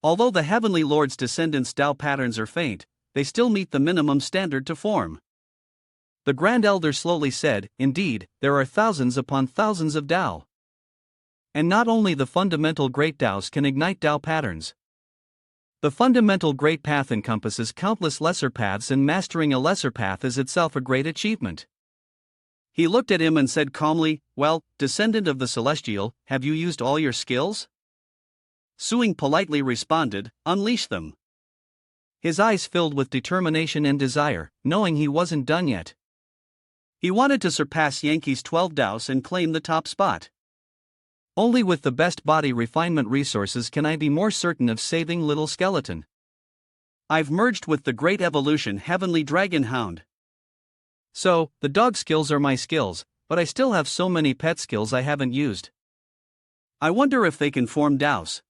Speaker 2: Although the Heavenly Lord's descendants' Dao patterns are faint, they still meet the minimum standard to form.
Speaker 1: The Grand Elder slowly said, indeed, there are thousands upon thousands of Dao. And not only the fundamental Great Daos can ignite Dao patterns. The fundamental Great Path encompasses countless lesser paths, and mastering a lesser path is itself a great achievement.
Speaker 2: He looked at him and said calmly, well, descendant of the Celestial, have you used all your skills? Suing politely responded, unleash them.
Speaker 1: His eyes filled with determination and desire, knowing he wasn't done yet.
Speaker 2: He wanted to surpass Yankee's 12 Daos and claim the top spot.
Speaker 1: Only with the best body refinement resources can I be more certain of saving Little Skeleton.
Speaker 2: I've merged with the Great Evolution Heavenly Dragon Hound.
Speaker 1: So, the dog skills are my skills, but I still have so many pet skills I haven't used.
Speaker 2: I wonder if they can form Daos.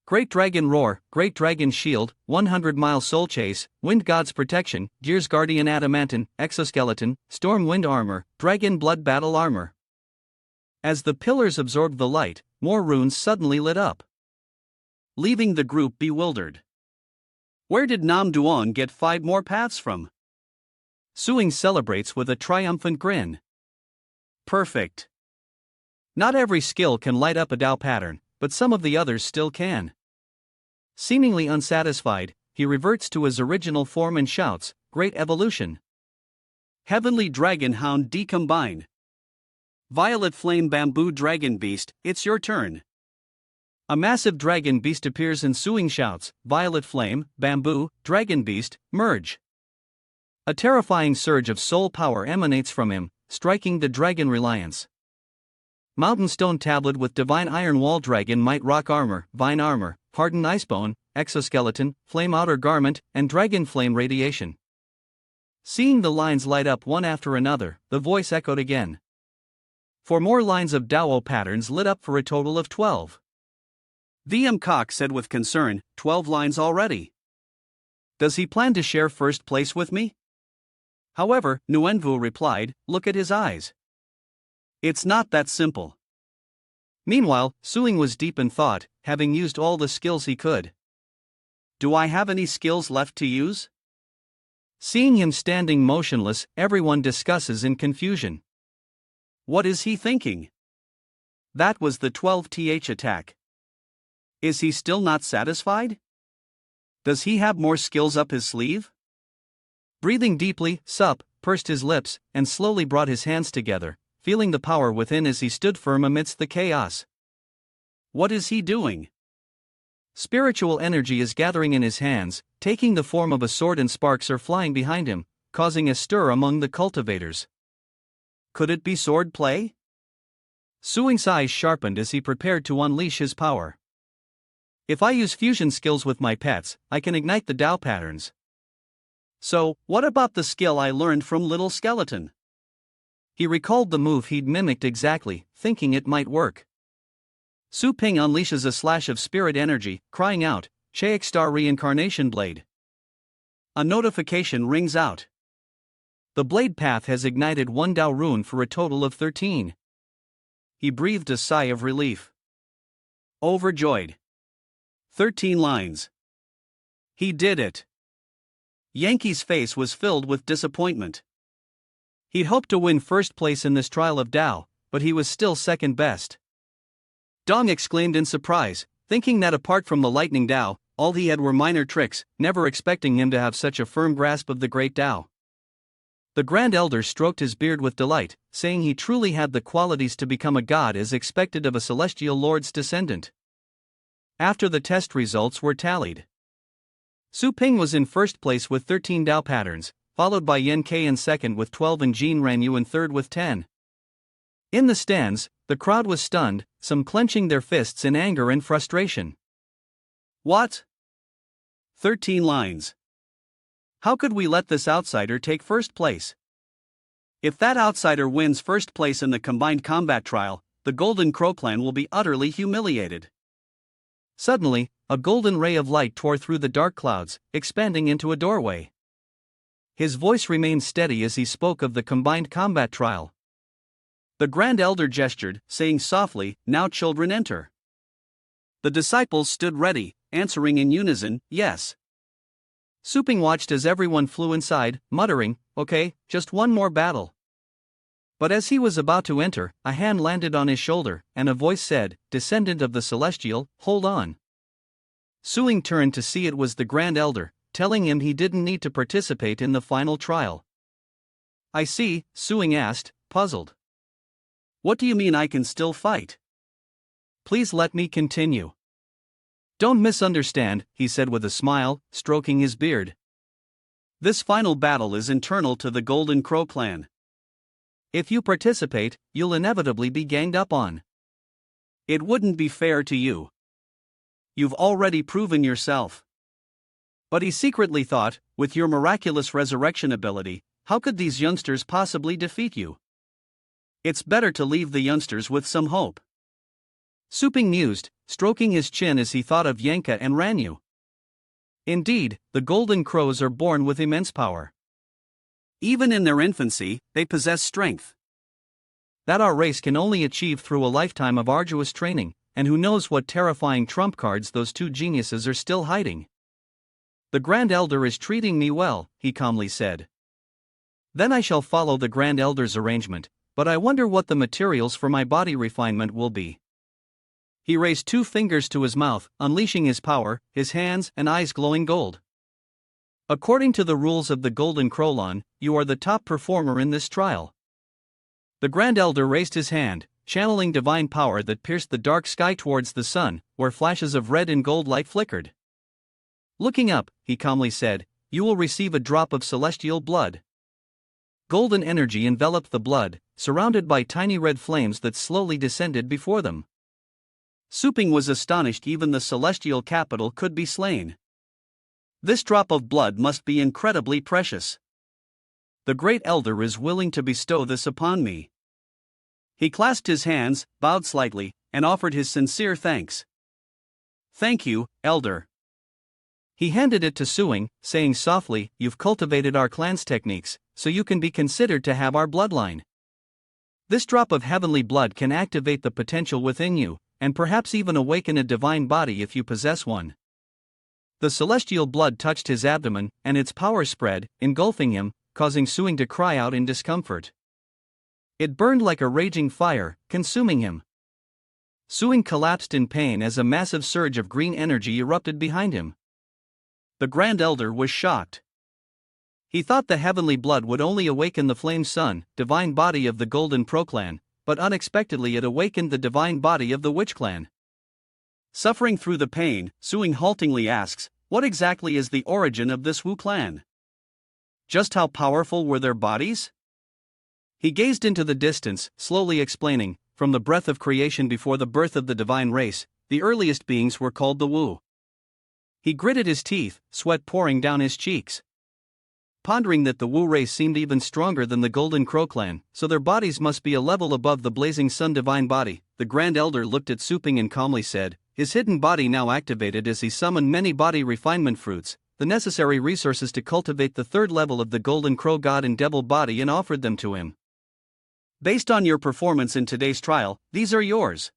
Speaker 1: Great Dragon Roar, Great Dragon Shield, 100-mile Soul Chase, Wind God's Protection, Gears Guardian Adamantine, Exoskeleton, Storm Wind Armor, Dragon Blood Battle Armor. As the pillars absorbed the light, more runes suddenly lit up,
Speaker 2: leaving the group bewildered. Where did Nam Duan get 5 more paths from?
Speaker 1: Suing celebrates with a triumphant grin.
Speaker 2: Perfect.
Speaker 1: Not every skill can light up a Dao pattern, but some of the others still can. Seemingly unsatisfied, he reverts to his original form and shouts, Great Evolution.
Speaker 2: Heavenly Dragon Hound decombine. Violet Flame Bamboo Dragon Beast, it's your turn. A massive dragon beast appears and Suing shouts, "Violet flame, bamboo, dragon beast, merge." A terrifying surge of soul power emanates from him, striking the dragon reliance. Mountain stone tablet with divine iron wall dragon might rock armor, vine armor, hardened icebone, exoskeleton, flame outer garment, and dragon flame radiation. Seeing the lines light up one after another, the voice echoed again. 4 more lines of Dao patterns lit up for a total of 12. VM Cock said with concern, 12 lines already. Does he plan to share first place with me? However, Nguyenvu replied, look at his eyes. It's not that simple. Meanwhile, Suing was deep in thought, having used all the skills he could. Do I have any skills left to use? Seeing him standing motionless, everyone discusses in confusion. What is he thinking? That was the 12th attack. Is he still not satisfied? Does he have more skills up his sleeve? Breathing deeply, Sup pursed his lips and slowly brought his hands together, feeling the power within as he stood firm amidst the chaos. What is he doing? Spiritual energy is gathering in his hands, taking the form of a sword, and sparks are flying behind him, causing a stir among the cultivators. Could it be sword play? Suing's eyes sharpened as he prepared to unleash his power. If I use fusion skills with my pets, I can ignite the Dao patterns. So, what about the skill I learned from Little Skeleton? He recalled the move he'd mimicked exactly, thinking it might work. Su Ping unleashes a slash of spirit energy, crying out, Chaek Star Reincarnation Blade. A notification rings out. The blade path has ignited 1 Dao rune for a total of 13. He breathed a sigh of relief. Overjoyed. 13 lines. He did it. Yankee's face was filled with disappointment. He'd hoped to win first place in this trial of Dao, but he was still second best. Dong exclaimed in surprise, thinking that apart from the lightning Dao, all he had were minor tricks, never expecting him to have such a firm grasp of the great Dao. The Grand Elder stroked his beard with delight, saying he truly had the qualities to become a god as expected of a celestial lord's descendant. After the test results were tallied, Su Ping was in first place with 13 Dao patterns, followed by Yen Ke in second with 12 and Jin Ranyu in third with 10. In the stands, the crowd was stunned, some clenching their fists in anger and frustration. What? 13 lines. How could we let this outsider take first place? If that outsider wins first place in the combined combat trial, the Golden Crow clan will be utterly humiliated. Suddenly, a golden ray of light tore through the dark clouds, expanding into a doorway. His voice remained steady as he spoke of the combined combat trial. The Grand Elder gestured, saying softly, Now children enter. The disciples stood ready, answering in unison, yes. Su Ping watched as everyone flew inside, muttering, Okay, just one more battle. But as he was about to enter, a hand landed on his shoulder, and a voice said, Descendant of the Celestial, hold on. Suing turned to see it was the Grand Elder, telling him he didn't need to participate in the final trial. I see, Suing asked, puzzled. What do you mean I can still fight? Please let me continue. Don't misunderstand, he said with a smile, stroking his beard. This final battle is internal to the Golden Crow clan. If you participate, you'll inevitably be ganged up on. It wouldn't be fair to you. You've already proven yourself. But he secretly thought, with your miraculous resurrection ability, how could these youngsters possibly defeat you? It's better to leave the youngsters with some hope. Su Ping mused, stroking his chin as he thought of Yanka and Ranyu. Indeed, the Golden Crows are born with immense power. Even in their infancy, they possess strength that our race can only achieve through a lifetime of arduous training, and who knows what terrifying trump cards those two geniuses are still hiding. The Grand Elder is treating me well, he calmly said. Then I shall follow the Grand Elder's arrangement, but I wonder what the materials for my body refinement will be. He raised 2 fingers to his mouth, unleashing his power, his hands and eyes glowing gold. According to the rules of the Golden Crowlon, you are the top performer in this trial. The Grand Elder raised his hand,
Speaker 1: channeling divine power that pierced the dark sky towards the sun, where flashes of red and gold light flickered. Looking up, he calmly said, "You will receive a drop of celestial blood." Golden energy enveloped the blood, surrounded by tiny red flames that slowly descended before them. Su Ping was astonished even the celestial capital could be slain. This drop of blood must be incredibly precious. The great elder is willing to bestow this upon me. He clasped his hands, bowed slightly, and offered his sincere thanks. "Thank you, elder." He handed it to Suing, saying softly, "You've cultivated our clan's techniques, so you can be considered to have our bloodline. This drop of heavenly blood can activate the potential within you, and perhaps even awaken a divine body if you possess one." The celestial blood touched his abdomen, and its power spread, engulfing him, causing Suing to cry out in discomfort. It burned like a raging fire, consuming him. Suing collapsed in pain as a massive surge of green energy erupted behind him. The Grand Elder was shocked. He thought the heavenly blood would only awaken the flame sun, divine body of the Golden Pro clan, but unexpectedly it awakened the divine body of the Witch clan. Suffering through the pain, Suing haltingly asks, "What exactly is the origin of this Wu clan? Just how powerful were their bodies?" He gazed into the distance, slowly explaining, "From the breath of creation before the birth of the divine race, the earliest beings were called the Wu." He gritted his teeth, sweat pouring down his cheeks. Pondering that the Wu race seemed even stronger than the Golden Crow clan, so their bodies must be a level above the blazing sun divine body, the Grand Elder looked at Su Ping and calmly said, his hidden body now activated as he summoned many body refinement fruits, the necessary resources to cultivate the third level of the Golden Crow God and Devil body, and offered them to him. "Based on your performance in today's trial, these are yours."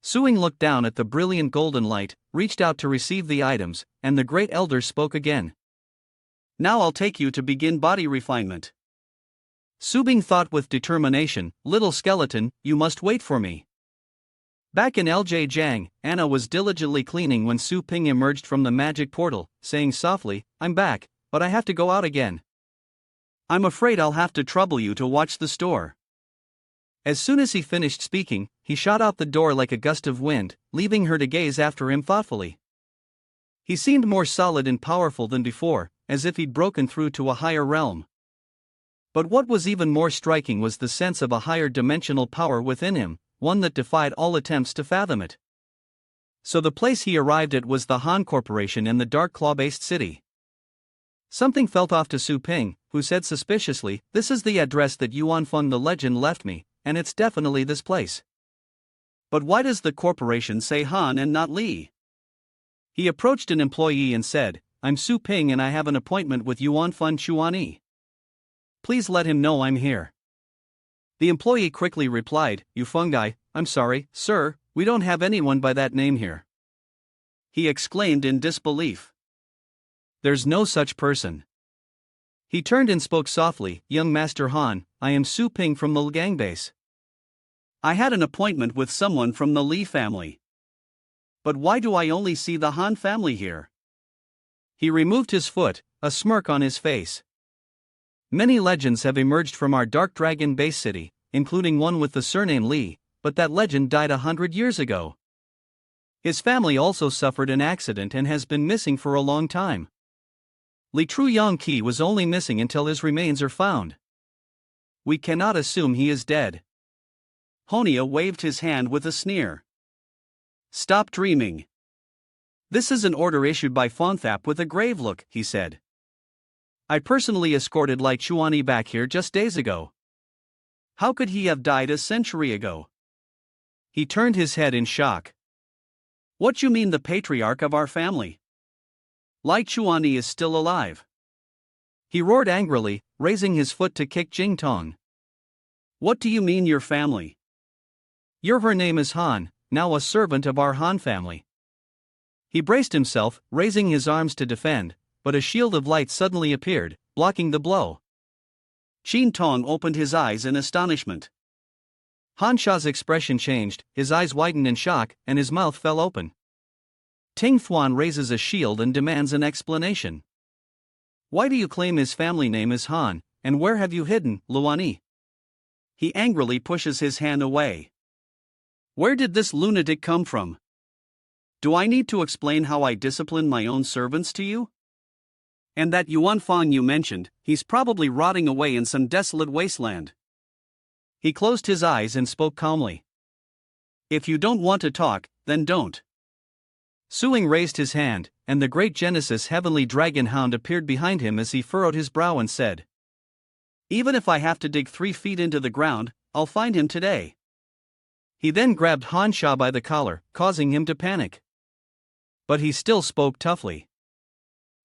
Speaker 1: Suing looked down at the brilliant golden light, reached out to receive the items, and the Great Elder spoke again. "Now I'll take you to begin body refinement." Su Ping thought with determination, "Little skeleton, you must wait for me." Back in Ljiang, Anna was diligently cleaning when Su Ping emerged from the magic portal, saying softly, "I'm back, but I have to go out again. I'm afraid I'll have to trouble you to watch the store." As soon as he finished speaking, he shot out the door like a gust of wind, leaving her to gaze after him thoughtfully. He seemed more solid and powerful than before, as if he'd broken through to a higher realm. But what was even more striking was the sense of a higher dimensional power within him, one that defied all attempts to fathom it. So the place he arrived at was the Han Corporation in the Dark Claw-based city. Something felt off to Su Ping, who said suspiciously, "This is the address that Yuan Feng the legend left me, and it's definitely this place. But why does the corporation say Han and not Li?" He approached an employee and said, "I'm Su Ping and I have an appointment with Yuan Feng Chuanyi. Please let him know I'm here." The employee quickly replied, "You fungi, I'm sorry, sir, we don't have anyone by that name here." He exclaimed in disbelief. "There's no such person." He turned and spoke softly, "Young Master Han, I am Su Ping from the Liang base. I had an appointment with someone from the Li family. But why do I only see the Han family here?" He removed his foot, a smirk on his face. "Many legends have emerged from our Dark Dragon base city, including one with the surname Li, but that legend died 100 years ago. His family also suffered an accident and has been missing for a long time. Li Truyang Qi was only missing until his remains are found. We cannot assume he is dead." Honia waved his hand with a sneer. "Stop dreaming. This is an order issued by Fonthap with a grave look," he said. "I personally escorted Lai Chuani back here just days ago. How could he have died a century ago?" He turned his head in shock. "What you mean the patriarch of our family? Lai Chuani is still alive." He roared angrily, raising his foot to kick Jing Tong. "What do you mean your family? Her name is Han, now a servant of our Han family." He braced himself, raising his arms to defend, but a shield of light suddenly appeared, blocking the blow. Jing Tong opened his eyes in astonishment. Han Sha's expression changed, his eyes widened in shock, and his mouth fell open. Ting Thuan raises a shield and demands an explanation. "Why do you claim his family name is Han, and where have you hidden, Luani?"
Speaker 2: He angrily pushes his hand away. Where did this lunatic come from? Do I need to explain how I discipline my own servants to you? And that Yuan Fang you mentioned, he's probably rotting away in some desolate wasteland. He closed his eyes and spoke calmly. If you don't want to talk, then don't.
Speaker 1: Suing raised his hand, and the great Genesis heavenly dragon hound appeared behind him as he furrowed his brow and said,
Speaker 2: Even if I have to dig 3 feet into the ground, I'll find him today.
Speaker 1: He then grabbed Han Sha by the collar, causing him to panic. But he still spoke toughly.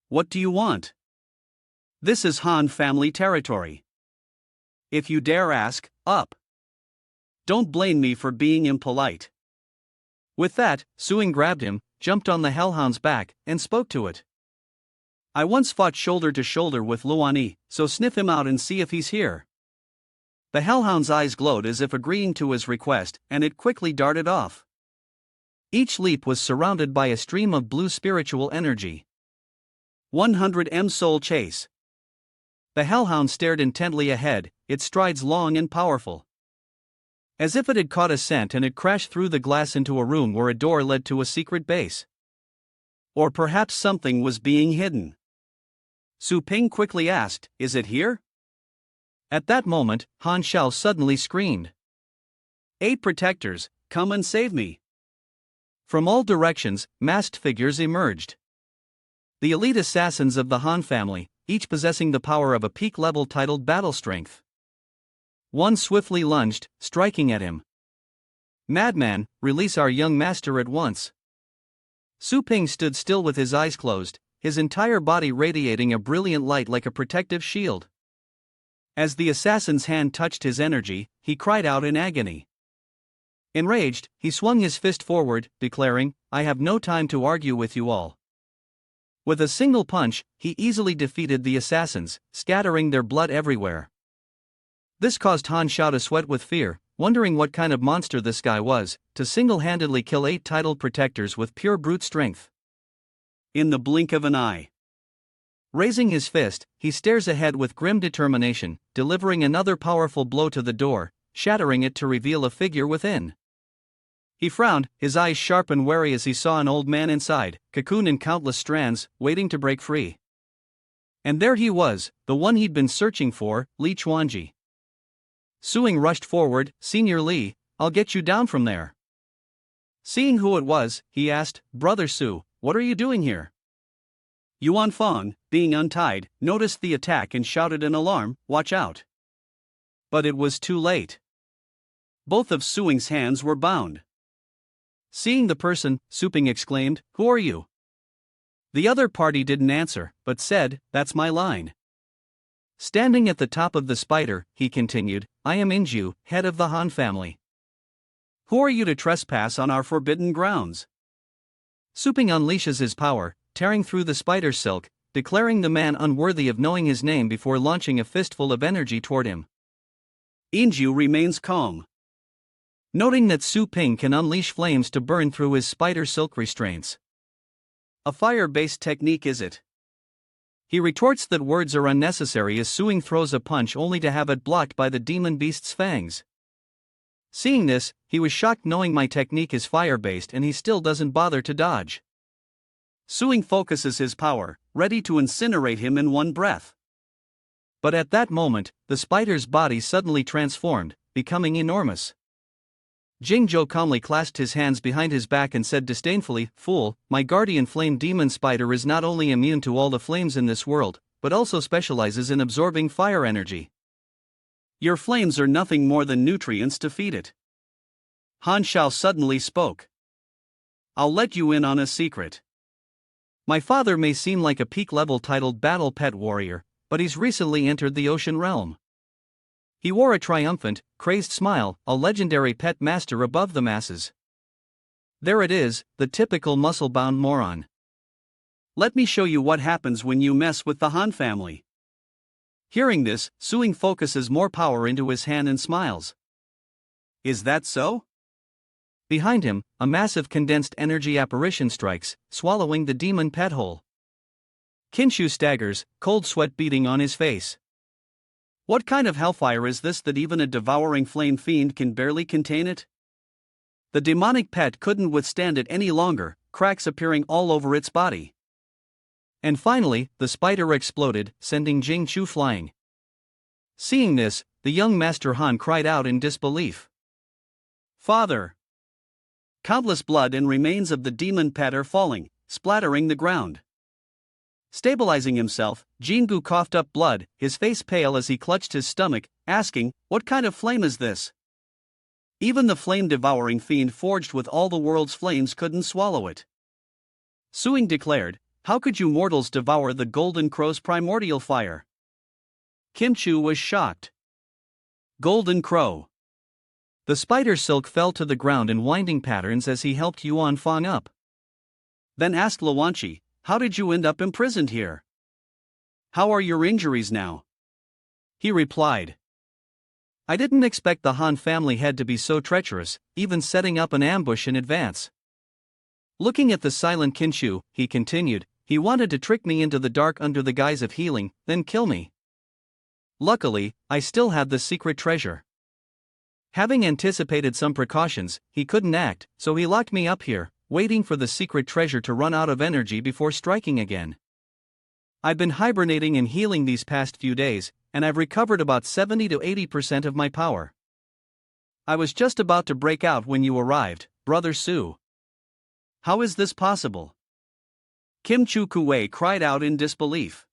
Speaker 2: What do you want? This is Han family territory. If you dare ask, up. Don't blame me for being impolite.
Speaker 1: With that, Suing grabbed him, jumped on the hellhound's back, and spoke to it.
Speaker 2: I once fought shoulder to shoulder with Luani, so sniff him out and see if he's here. The hellhound's eyes glowed as if agreeing to his request, and it quickly darted off. Each leap was surrounded by a stream of blue spiritual energy. 100 soul chase. The hellhound stared intently ahead, its strides long and powerful. As if it had caught a scent and it crashed through the glass into a room where a door led to a secret base. Or perhaps something was being hidden. Su Ping quickly asked, Is it here?
Speaker 1: At that moment, Han Shao suddenly screamed.
Speaker 2: 8 protectors, come and save me.
Speaker 1: From all directions, masked figures emerged. The elite assassins of the Han family, each possessing the power of a peak level titled battle strength. One swiftly lunged, striking at him. Madman, release our young master at once. Su Ping stood still with his eyes closed, his entire body radiating a brilliant light like a protective shield. As the assassin's hand touched his energy, he cried out in agony. Enraged, he swung his fist forward, declaring, I have no time to argue with you all. With a single punch, he easily defeated the assassins, scattering their blood everywhere. This caused Han Shao to sweat with fear, wondering what kind of monster this guy was, to single-handedly kill 8 titled protectors with pure brute strength. In the blink of an eye. Raising his fist, he stares ahead with grim determination, delivering another powerful blow to the door, shattering it to reveal a figure within. He frowned, his eyes sharp and wary as he saw an old man inside, cocooned in countless strands, waiting to break free. And there he was, the one he'd been searching for, Li Chuanji. Suing rushed forward, Senior Li, I'll get you down from there. Seeing who it was, he asked, Brother Su, what are you doing here? Yuan Fang, being untied, noticed the attack and shouted in alarm, Watch out. But it was too late. Both of Suing's hands were bound. Seeing the person, Su Ping exclaimed, Who are you? The other party didn't answer, but said, That's my line. Standing at the top of the spider, he continued, I am Inju, head of the Han family. Who are you to trespass on our forbidden grounds? Su Ping unleashes his power, tearing through the spider silk, declaring the man unworthy of knowing his name before launching a fistful of energy toward him. Inju remains calm. Noting that Su Ping can unleash flames to burn through his spider silk restraints. A fire-based technique is it? He retorts that words are unnecessary as Suing throws a punch only to have it blocked by the demon beast's fangs. Seeing this, he was shocked knowing my technique is fire-based and he still doesn't bother to dodge. Suing focuses his power, ready to incinerate him in one breath. But at that moment, the spider's body suddenly transformed, becoming enormous. Jingzhou calmly clasped his hands behind his back and said disdainfully, Fool, my guardian flame demon spider is not only immune to all the flames in this world, but also specializes in absorbing fire energy. Your flames are nothing more than nutrients to feed it. Han Shao suddenly spoke. I'll let you in on a secret. My father may seem like a peak-level titled battle pet warrior, but he's recently entered the ocean realm. He wore a triumphant, crazed smile, a legendary pet master above the masses. There it is, the typical muscle-bound moron. Let me show you what happens when you mess with the Han family. Hearing this, Suing focuses more power into his hand and smiles. Is that so? Behind him, a massive condensed energy apparition strikes, swallowing the demon pet whole. Kinshu staggers, cold sweat beading on his face.
Speaker 2: What kind of hellfire is this that even a devouring flame fiend can barely contain it? The demonic pet couldn't withstand it any longer, cracks appearing all over its body.
Speaker 1: And finally, the spider exploded, sending Jing Chu flying. Seeing this, the young Master Han cried out in disbelief.
Speaker 2: Father! Countless blood and remains of the demon pet are falling, splattering the ground. Stabilizing himself, Jingu coughed up blood, his face pale as he clutched his stomach, asking, "What kind of flame is this?" Even the flame-devouring fiend forged with all the world's flames couldn't swallow it. Suing declared, "How could you mortals devour the Golden Crow's primordial fire?" Kim Chu was shocked. Golden Crow.
Speaker 1: The spider silk fell to the ground in winding patterns as he helped Yuan Fang up.
Speaker 2: Then asked Luanqi, "How did you end up imprisoned here? How are your injuries now?"
Speaker 1: He replied, "I didn't expect the Han family head to be so treacherous, even setting up an ambush in advance." Looking at the silent Kinshu, he continued, "He wanted to trick me into the dark under the guise of healing, then kill me. Luckily, I still had the secret treasure. Having anticipated some precautions, he couldn't act, so he locked me up here, waiting for the secret treasure to run out of energy before striking again. I've been hibernating and healing these past few days, and I've recovered about 70 to 80% of my power. I was just about to break out when you arrived, Brother Su."
Speaker 2: "How is this possible?" Kim Chu Kuei cried out in disbelief.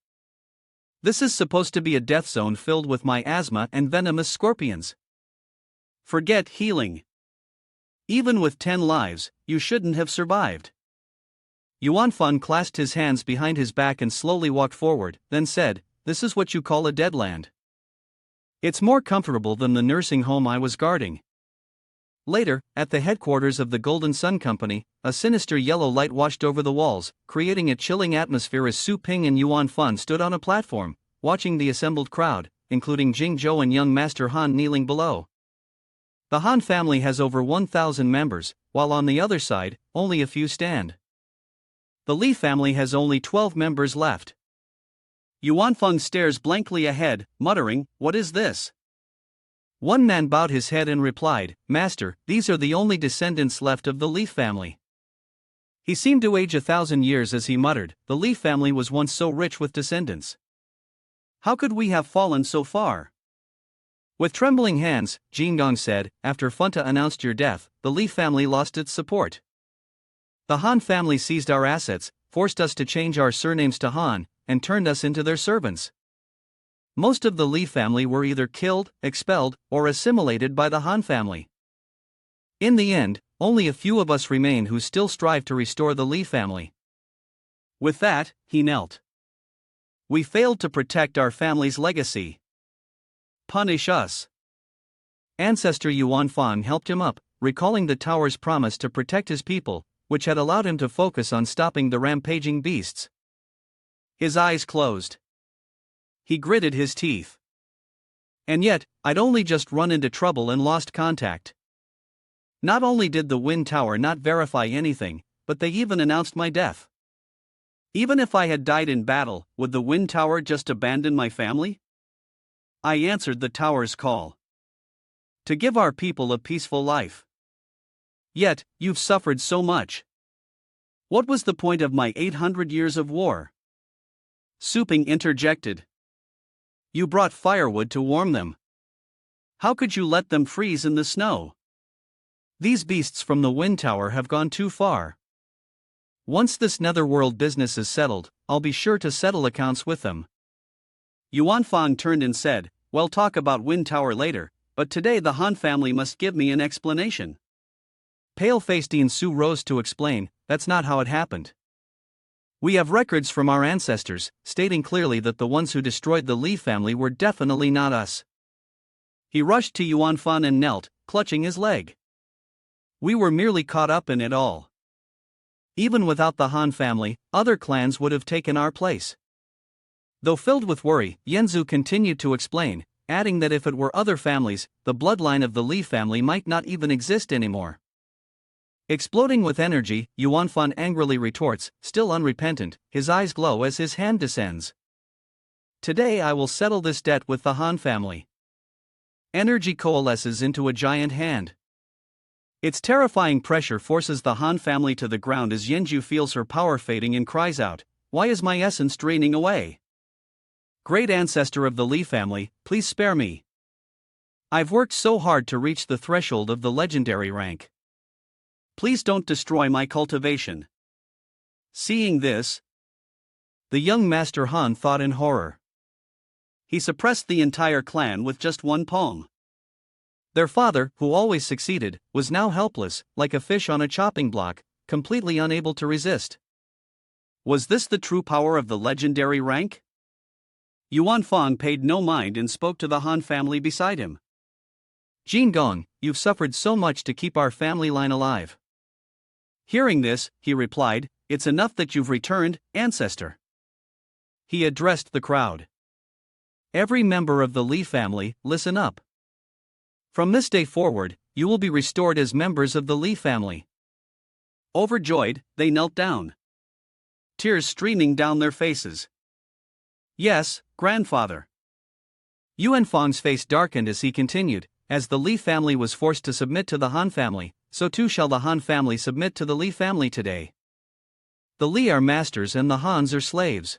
Speaker 1: "This is supposed to be a death zone filled with miasma and venomous scorpions.
Speaker 2: Forget healing. Even with 10 lives, you shouldn't have survived."
Speaker 1: Yuan Fang clasped his hands behind his back and slowly walked forward, then said, "This is what you call a dead land. It's more comfortable than the nursing home I was guarding." Later, at the headquarters of the Golden Sun Company, a sinister yellow light washed over the walls, creating a chilling atmosphere as Su Ping and Yuan Fang stood on a platform, watching the assembled crowd, including Jing Zhou and young Master Han kneeling below. The Han family has over 1,000 members, while on the other side, only a few stand. The Li family has only 12 members left.
Speaker 2: Yuan Feng stares blankly ahead, muttering, "What is this?"
Speaker 1: One man bowed his head and replied, "Master, these are the only descendants left of the Li family." He seemed to age 1,000 years as he muttered, "The Li family was once so rich with descendants.
Speaker 2: How could we have fallen so far?"
Speaker 1: With trembling hands, Jin Gong said, "After Funta announced your death, the Li family lost its support. The Han family seized our assets, forced us to change our surnames to Han, and turned us into their servants. Most of the Li family were either killed, expelled, or assimilated by the Han family. In the end, only a few of us remain who still strive to restore the Li family."
Speaker 2: With that, he knelt. "We failed to protect our family's legacy. Punish us."
Speaker 1: Ancestor Yuan Fang helped him up, recalling the tower's promise to protect his people, which had allowed him to focus on stopping the rampaging beasts.
Speaker 2: His eyes closed. He gritted his teeth.
Speaker 1: "And yet, I'd only just run into trouble and lost contact. Not only did the Wind Tower not verify anything, but they even announced my death.
Speaker 2: Even if I had died in battle, would the Wind Tower just abandon my family? I answered the tower's call. To give our people a peaceful life. Yet, you've suffered so much. What was the point of my 800 years of war?" Su Ping interjected. "You brought firewood to warm them. How could you let them freeze in the snow?"
Speaker 1: "These beasts from the Wind Tower have gone too far. Once this netherworld business is settled, I'll be sure to settle accounts with them."
Speaker 2: Yuan Fang turned and said, "We'll talk about Wind Tower later, but today the Han family must give me an explanation."
Speaker 1: Pale-faced Yin Su rose to explain, "That's not how it happened. We have records from our ancestors, stating clearly that the ones who destroyed the Li family were definitely not us." He rushed to Yuan Fang and knelt, clutching his leg. "We were merely caught up in it all. Even without the Han family, other clans would have taken our place." Though filled with worry, Yanzu continued to explain, adding that if it were other families, the bloodline of the Li family might not even exist anymore. Exploding with energy, Yuan Fang angrily retorts, still unrepentant, his eyes glow as his hand descends.
Speaker 2: Today I will settle this debt with the Han family. Energy coalesces into a giant hand. Its terrifying pressure forces the Han family to the ground as Yenju feels her power fading and cries out, "Why is my essence draining away? Great ancestor of the Li family, please spare me. I've worked so hard to reach the threshold of the legendary rank. Please don't destroy my cultivation." Seeing this, the young Master Han thought in horror. He suppressed the entire clan with just one palm. Their father, who always succeeded, was now helpless, like a fish on a chopping block, completely unable to resist. Was this the true power of the legendary rank? Yuan Fang paid no mind and spoke to the Han family beside him. "Jin Gong, you've suffered so much to keep our family line alive." Hearing this, he replied, "It's enough that you've returned, ancestor." He addressed the crowd. "Every member of the Li family, listen up. From this day forward, you will be restored as members of the Li family." Overjoyed, they knelt down, tears streaming down their faces. "Yes, grandfather." Yuan Fang's face darkened as he continued, "As the Li family was forced to submit to the Han family, so too shall the Han family submit to the Li family today. The Li are masters and the Hans are slaves."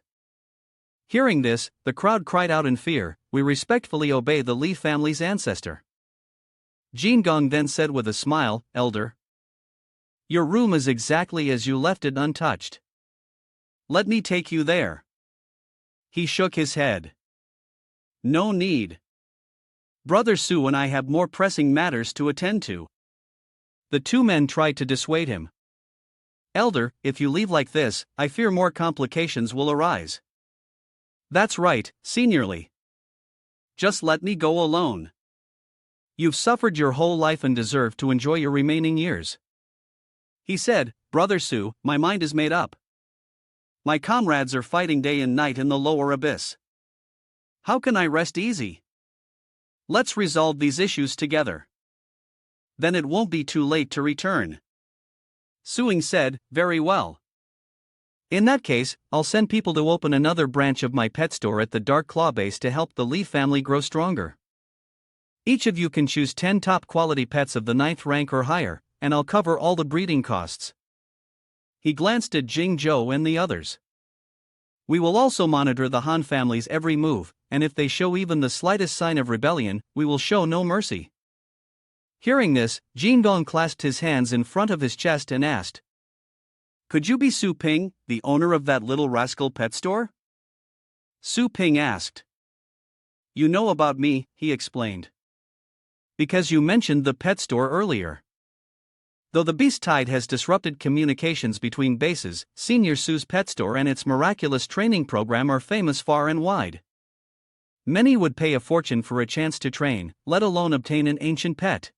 Speaker 2: Hearing this, the crowd cried out in fear, "We respectfully obey the Li family's ancestor." Jin Gong then said with a smile, "Elder, your room is exactly as you left it, untouched. Let me take you there." He shook his head. "No need. Brother Su and I have more pressing matters to attend to." The two men tried to dissuade him. "Elder, if you leave like this, I fear more complications will arise." "That's right, seniorly. Just let me go alone. You've suffered your whole life and deserve to enjoy your remaining years." He said, "Brother Su, my mind is made up. My comrades are fighting day and night in the lower abyss. How can I rest easy? Let's resolve these issues together. Then it won't be too late to return." Suing said, "Very well. In that case, I'll send people to open another branch of my pet store at the Dark Claw base to help the Li family grow stronger. Each of you can choose 10 top quality pets of the 9th rank or higher, and I'll cover all the breeding costs." He glanced at Jing Zhou and the others. "We will also monitor the Han family's every move, and if they show even the slightest sign of rebellion, we will show no mercy." Hearing this, Jin Gong clasped his hands in front of his chest and asked, "Could you be Su Ping, the owner of that little rascal pet store?" Su Ping asked. "You know about me," he explained. "Because you mentioned the pet store earlier. Though the beast tide has disrupted communications between bases, Senior Su's pet store and its miraculous training program are famous far and wide. Many would pay a fortune for a chance to train, let alone obtain an ancient pet."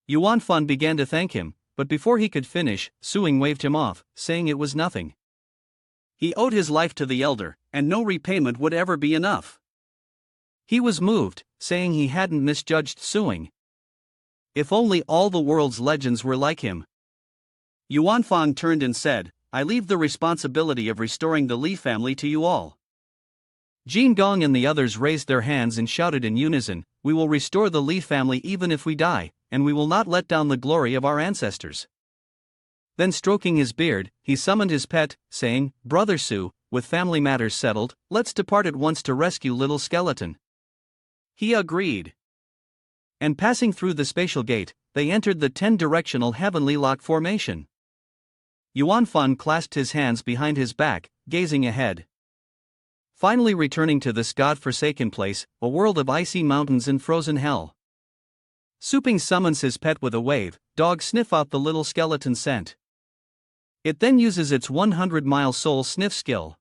Speaker 2: Yuan Fan began to thank him, but before he could finish, Suing waved him off, saying it was nothing. He owed his life to the elder, and no repayment would ever be enough. He was moved, saying he hadn't misjudged Suing. If only all the world's legends were like him. Yuan Fang turned and said, "I leave the responsibility of restoring the Li family to you all." Jin Gong and the others raised their hands and shouted in unison, "We will restore the Li family even if we die, and we will not let down the glory of our ancestors." Then stroking his beard, he summoned his pet, saying, "Brother Su, with family matters settled, let's depart at once to rescue little skeleton." He agreed. And passing through the spatial gate, they entered the 10-directional heavenly lock formation. Yuan Fan clasped his hands behind his back, gazing ahead. Finally returning to this god-forsaken place, a world of icy mountains and frozen hell. Su Ping summons his pet with a wave, dog sniff out the little skeleton scent. It then uses its 100-mile soul sniff skill.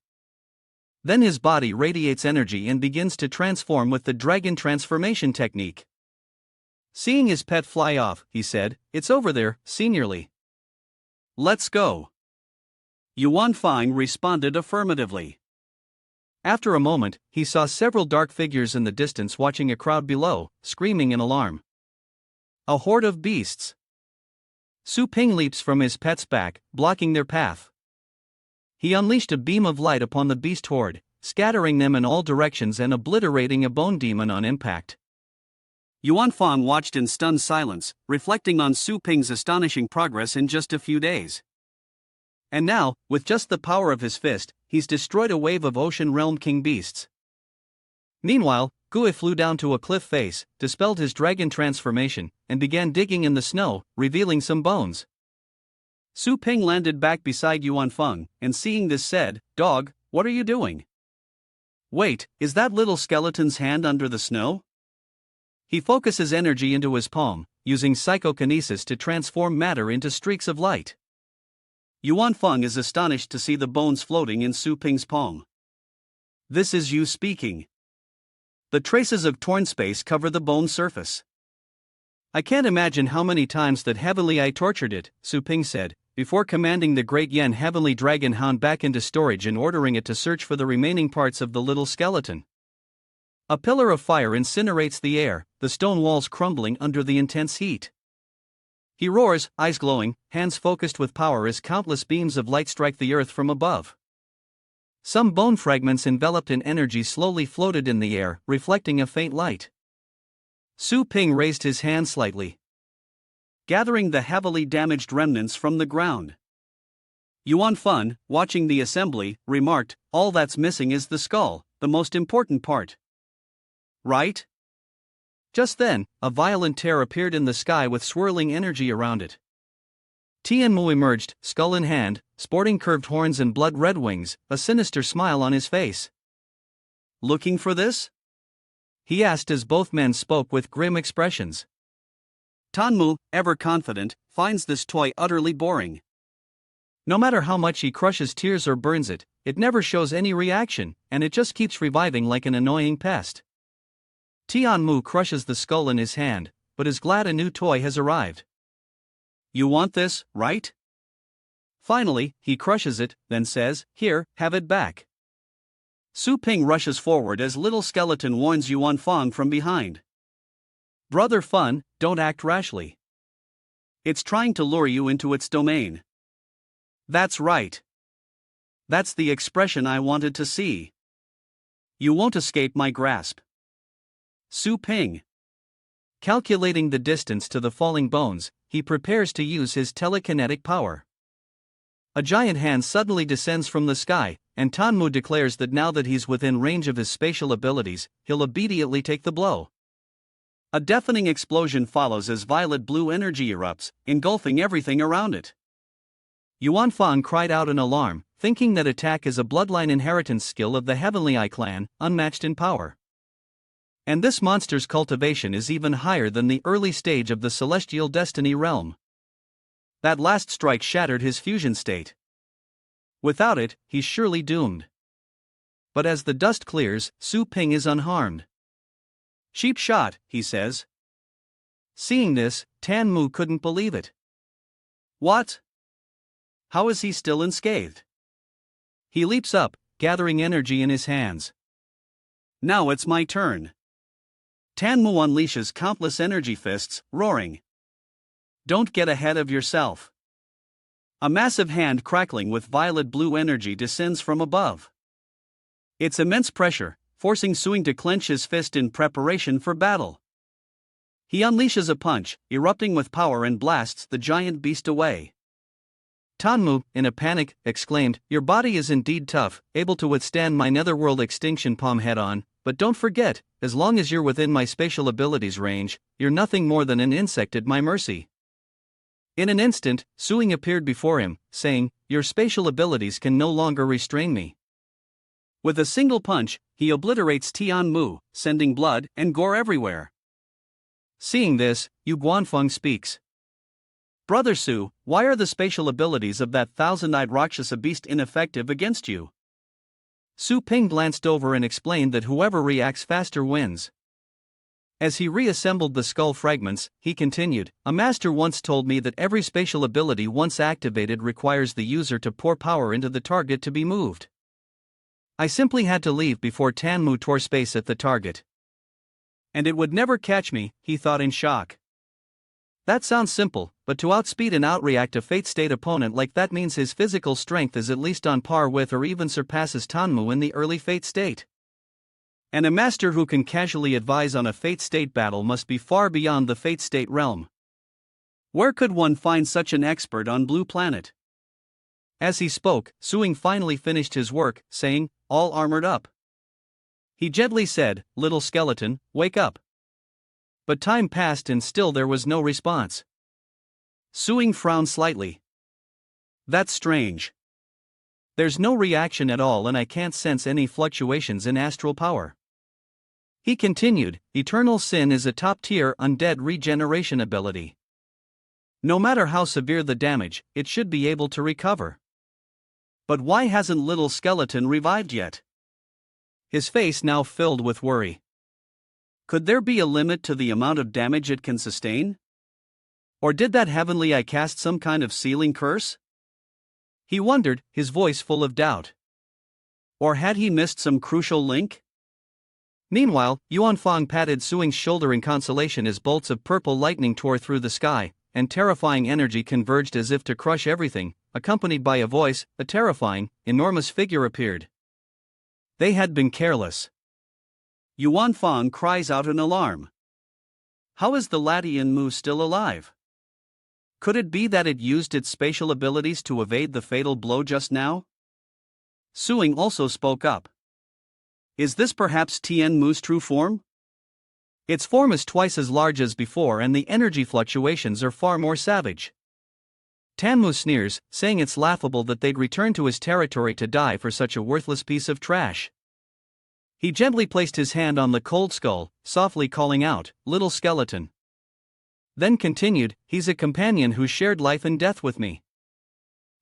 Speaker 2: Then his body radiates energy and begins to transform with the dragon transformation technique. Seeing his pet fly off, he said, "It's over there, seniorly. Let's go." Yuan Fang responded affirmatively. After a moment, he saw several dark figures in the distance watching a crowd below, screaming in alarm. A horde of beasts. Su Ping leaps from his pet's back, blocking their path. He unleashed a beam of light upon the beast horde,
Speaker 1: scattering them in all directions and obliterating a bone demon on impact.
Speaker 2: Yuan Fang watched in stunned silence, reflecting on Su Ping's astonishing progress in just a few days. And now, with just the power of his fist, he's destroyed a wave of ocean realm king beasts. Meanwhile, Gui flew down to a cliff face, dispelled his dragon transformation, and began digging in the snow, revealing some bones. Su Ping landed back beside Yuan Feng, and seeing this said, "Dog, what are you doing?" "Wait, is that little skeleton's hand under the snow?" He focuses energy into his palm, using psychokinesis to transform matter into streaks of light. Yuan Feng is astonished to see the bones floating in Su Ping's palm. "This is you speaking." The traces of torn space cover the bone surface. "I can't imagine how many times that heavily I tortured it," Su Ping said, before commanding the Great Yen Heavenly Dragon Hound back into storage and ordering it to search for the remaining parts of the little skeleton. A pillar of fire incinerates the air, the stone walls crumbling under the intense heat. He roars, eyes glowing, hands focused with power as countless beams of light strike the earth from above. Some bone fragments enveloped in energy slowly floated in the air, reflecting a faint light. Su Ping raised his hand slightly, gathering the heavily damaged remnants from the ground. Yuan Feng, watching the assembly, remarked, "All that's missing is the skull, the most important part. Right?" Just then, a violent tear appeared in the sky with swirling energy around it. Tianmu emerged, skull in hand, sporting curved horns and blood-red wings, a sinister smile on his face. "Looking for this?" he asked as both men spoke with grim expressions. Tanmu, ever confident, finds this toy utterly boring. No matter how much he crushes tears or burns it, it never shows any reaction, and it just keeps reviving like an annoying pest. Tianmu crushes the skull in his hand, but is glad a new toy has arrived. "You want this, right?" Finally, he crushes it, then says, "Here, have it back." Su Ping rushes forward as little skeleton warns Yuan Feng from behind. "Brother Fun, don't act rashly. It's trying to lure you into its domain." "That's right. That's the expression I wanted to see. You won't escape my grasp." Su Ping. Calculating the distance to the falling bones, he prepares to use his telekinetic power. A giant hand suddenly descends from the sky, and Tanmu declares that now that he's within range of his spatial abilities, he'll immediately take the blow. A deafening explosion follows as violet blue energy erupts, engulfing everything around it. Yuan Feng cried out in alarm, thinking that attack is a bloodline inheritance skill of the Heavenly Eye clan, unmatched in power. And this monster's cultivation is even higher than the early stage of the Celestial Destiny realm. That last strike shattered his fusion state. Without it, he's surely doomed. But as the dust clears, Su Ping is unharmed. "Cheap shot," he says. Seeing this, Tanmu couldn't believe it. "What? How is he still unscathed?" He leaps up, gathering energy in his hands. "Now it's my turn." Tanmu unleashes countless energy fists, roaring, "Don't get ahead of yourself." A massive hand crackling with violet blue energy descends from above. It's immense pressure, forcing Suing to clench his fist in preparation for battle. He unleashes a punch, erupting with power, and blasts the giant beast away. Tanmu, in a panic, exclaimed, "Your body is indeed tough, able to withstand my netherworld extinction palm head-on, but don't forget, as long as you're within my spatial abilities range, you're nothing more than an insect at my mercy." In an instant, Suing appeared before him, saying, "Your spatial abilities can no longer restrain me." With a single punch, he obliterates Tianmu, sending blood and gore everywhere. Seeing this, Yu Guanfeng speaks. "Brother Su, why are the spatial abilities of that thousand-eyed Rakshasa beast ineffective against you?" Su Ping glanced over and explained that whoever reacts faster wins. As he reassembled the skull fragments, he continued, "A master once told me that every spatial ability once activated requires the user to pour power into the target to be moved. I simply had to leave before Tanmu tore space at the target. And it would never catch me," he thought in shock.
Speaker 1: That sounds simple, but to outspeed and outreact a fate-state opponent like that means his physical strength is at least on par with or even surpasses Tanmu in the early fate state. And a master who can casually advise on a fate state battle must be far beyond the fate state realm.
Speaker 2: Where could one find such an expert on Blue Planet?
Speaker 1: As he spoke, Suing finally finished his work, saying, all armored up. He gently said, little skeleton, wake up. But time passed and still there was no response.
Speaker 2: Suing frowned slightly. That's strange.
Speaker 1: There's no reaction at all and I can't sense any fluctuations in astral power. He continued, Eternal Sin is a top-tier undead regeneration ability. No matter how severe the damage, it should be able to recover.
Speaker 2: But why hasn't Little Skeleton revived yet?
Speaker 1: His face now filled with worry.
Speaker 2: Could there be a limit to the amount of damage it can sustain? Or did that heavenly eye cast some kind of sealing curse?
Speaker 1: He wondered, his voice full of doubt.
Speaker 2: Or had he missed some crucial link?
Speaker 1: Meanwhile, Yuanfang patted Suing's shoulder in consolation as bolts of purple lightning tore through the sky, and terrifying energy converged as if to crush everything. Accompanied by a voice, a terrifying, enormous figure appeared. They had been careless.
Speaker 2: Yuanfang cries out in alarm. How is the Latian Mu still alive? Could it be that it used its spatial abilities to evade the fatal blow just now? Suing also spoke up. Is this perhaps Tian Mu's true form?
Speaker 1: Its form is twice as large as before and the energy fluctuations are far more savage. Tanmu sneers, saying it's laughable that they'd return to his territory to die for such a worthless piece of trash. He gently placed his hand on the cold skull, softly calling out, little skeleton. Then continued, he's a companion who shared life and death with me.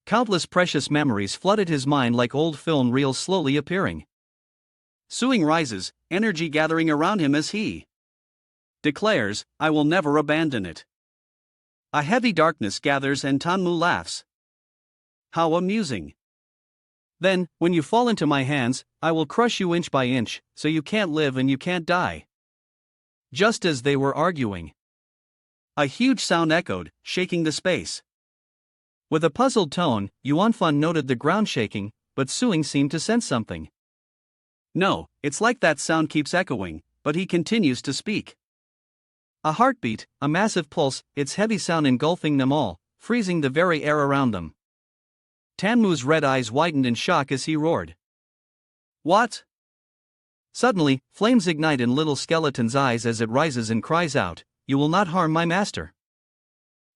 Speaker 1: Countless precious memories flooded his mind like old film reels slowly appearing.
Speaker 2: Suing rises, energy gathering around him as he declares, I will never abandon it. A heavy darkness gathers and Tanmu laughs. How amusing.
Speaker 1: Then, when you fall into my hands, I will crush you inch by inch, so you can't live and you can't die. Just as they were arguing,
Speaker 2: a huge sound echoed, shaking the space.
Speaker 1: With a puzzled tone, Yuanfan noted the ground shaking, but Suing seemed to sense something.
Speaker 2: No, it's like that sound keeps echoing, but he continues to speak.
Speaker 1: A heartbeat, a massive pulse, its heavy sound engulfing them all, freezing the very air around them. Tanmu's red eyes widened in shock as he roared.
Speaker 2: What?
Speaker 1: Suddenly, flames ignite in little skeleton's eyes as it rises and cries out, you will not harm my master.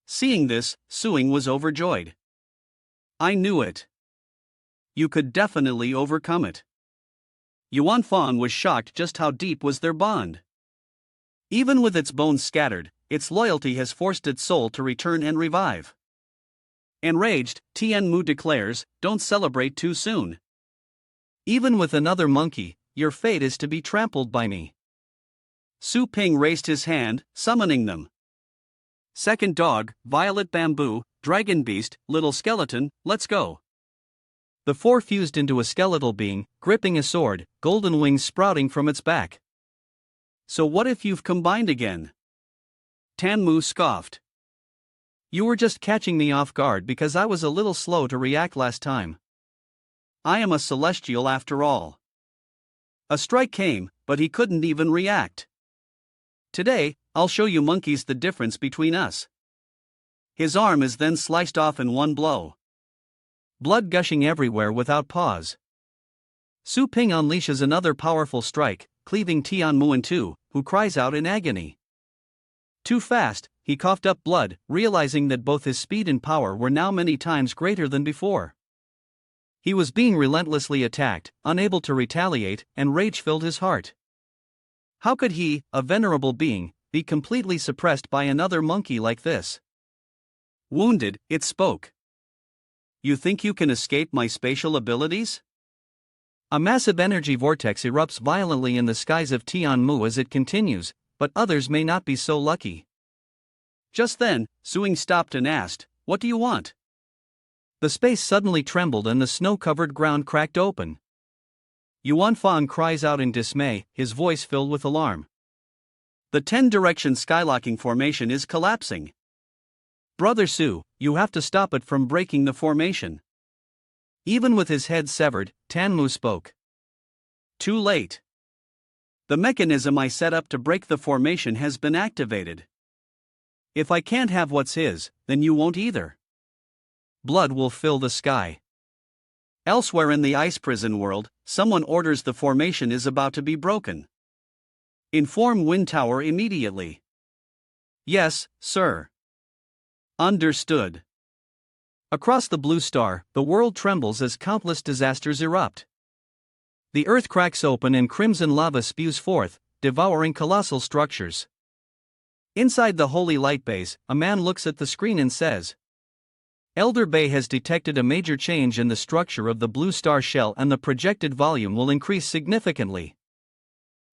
Speaker 2: Seeing this, Suing was overjoyed. I knew it. You could definitely overcome it. Yuanfang was shocked just how deep was their bond. Even with its bones scattered, its loyalty has forced its soul to return and revive. Enraged, Tian Mu declares, don't celebrate too soon.
Speaker 1: Even with another monkey, your fate is to be trampled by me.
Speaker 2: Su Ping raised his hand, summoning them. Second dog, violet bamboo, dragon beast, little skeleton, let's go.
Speaker 1: The four fused into a skeletal being, gripping a sword, golden wings sprouting from its back.
Speaker 2: So what if you've combined again? Tanmu scoffed.
Speaker 1: You were just catching me off guard because I was a little slow to react last time.
Speaker 2: I am a celestial after all. A strike came, but he couldn't even react. Today, I'll show you monkeys the difference between us. His arm is then sliced off in one blow.
Speaker 1: Blood gushing everywhere without pause. Su Ping unleashes another powerful strike, cleaving Tianmu in two, who cries out in agony. Too fast, he coughed up blood, realizing that both his speed and power were now many times greater than before. He was being relentlessly attacked, unable to retaliate, and rage filled his heart. How could he, a venerable being, be completely suppressed by another monkey like this?
Speaker 2: Wounded, it spoke. You think you can escape my spatial abilities?
Speaker 1: A massive energy vortex erupts violently in the skies of Tianmu as it continues, but others may not be so lucky.
Speaker 2: Just then, Suing stopped and asked, what do you want?
Speaker 1: The space suddenly trembled and the snow-covered ground cracked open. Yuanfang cries out in dismay, his voice filled with alarm.
Speaker 2: The 10-direction skylocking formation is collapsing. Brother Su, you have to stop it from breaking the formation. Even with his head severed, Tanmu spoke. Too late. The mechanism I set up to break the formation has been activated. If I can't have what's his, then you won't either. Blood will fill the sky. Elsewhere in the ice prison world, someone orders the formation is about to be broken. Inform Wind Tower immediately. Yes, sir. Understood. Across the blue star, the world trembles as countless disasters erupt. The earth cracks open and crimson lava spews forth, devouring colossal structures. Inside the holy light base, a man looks at the screen and says, Elder Bay has detected a major change in the structure of the blue star shell and the projected volume will increase significantly.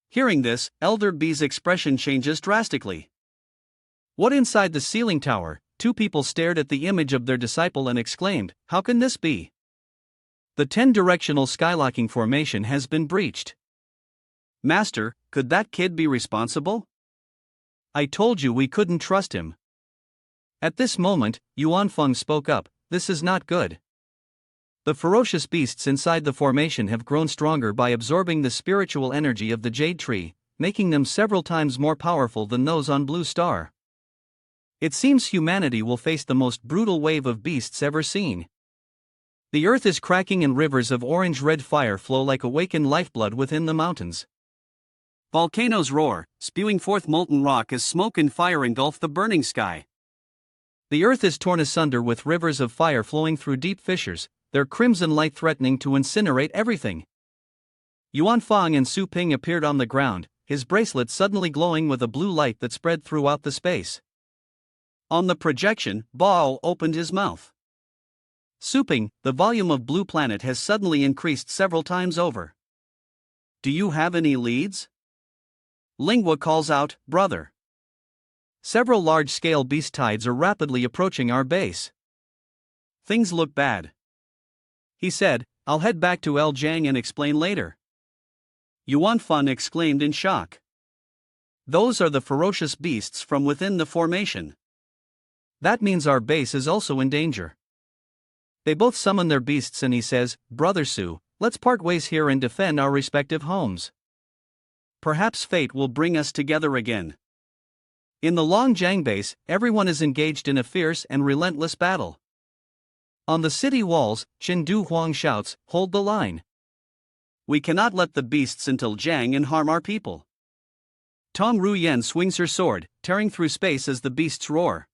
Speaker 2: Hearing this, Elder B's expression changes drastically. What inside the ceiling tower? Two people stared at the image of their disciple and exclaimed, How can this be? The 10-directional skylocking formation has been breached. Master, could that kid be responsible? I told you we couldn't trust him. At this moment, Yuanfeng spoke up, This is not good. The ferocious beasts inside the formation have grown stronger by absorbing the spiritual energy of the jade tree, making them several times more powerful than those on Blue Star. It seems humanity will face the most brutal wave of beasts ever seen. The earth is cracking and rivers of orange-red fire flow like awakened lifeblood within the mountains. Volcanoes roar, spewing forth molten rock as smoke and fire engulf the burning sky. The earth is torn asunder with rivers of fire flowing through deep fissures, their crimson light threatening to incinerate everything. Yuan Fang and Su Ping appeared on the ground, his bracelet suddenly glowing with a blue light that spread throughout the space. On the projection, Bao opened his mouth. Su Ping, the volume of Blue Planet has suddenly increased several times over. Do you have any leads? Lingua calls out, Brother. Several large-scale beast tides are rapidly approaching our base. Things look bad. He said, I'll head back to El Jiang and explain later. Yuan Fan exclaimed in shock. Those are the ferocious beasts from within the formation. That means our base is also in danger. They both summon their beasts and he says, Brother Su, let's part ways here and defend our respective homes. Perhaps fate will bring us together again. In the Longjiang base, everyone is engaged in a fierce and relentless battle. On the city walls, Qin Du Huang shouts, Hold the line. We cannot let the beasts until Jiang and harm our people. Tong Ruyen swings her sword, tearing through space as the beasts roar.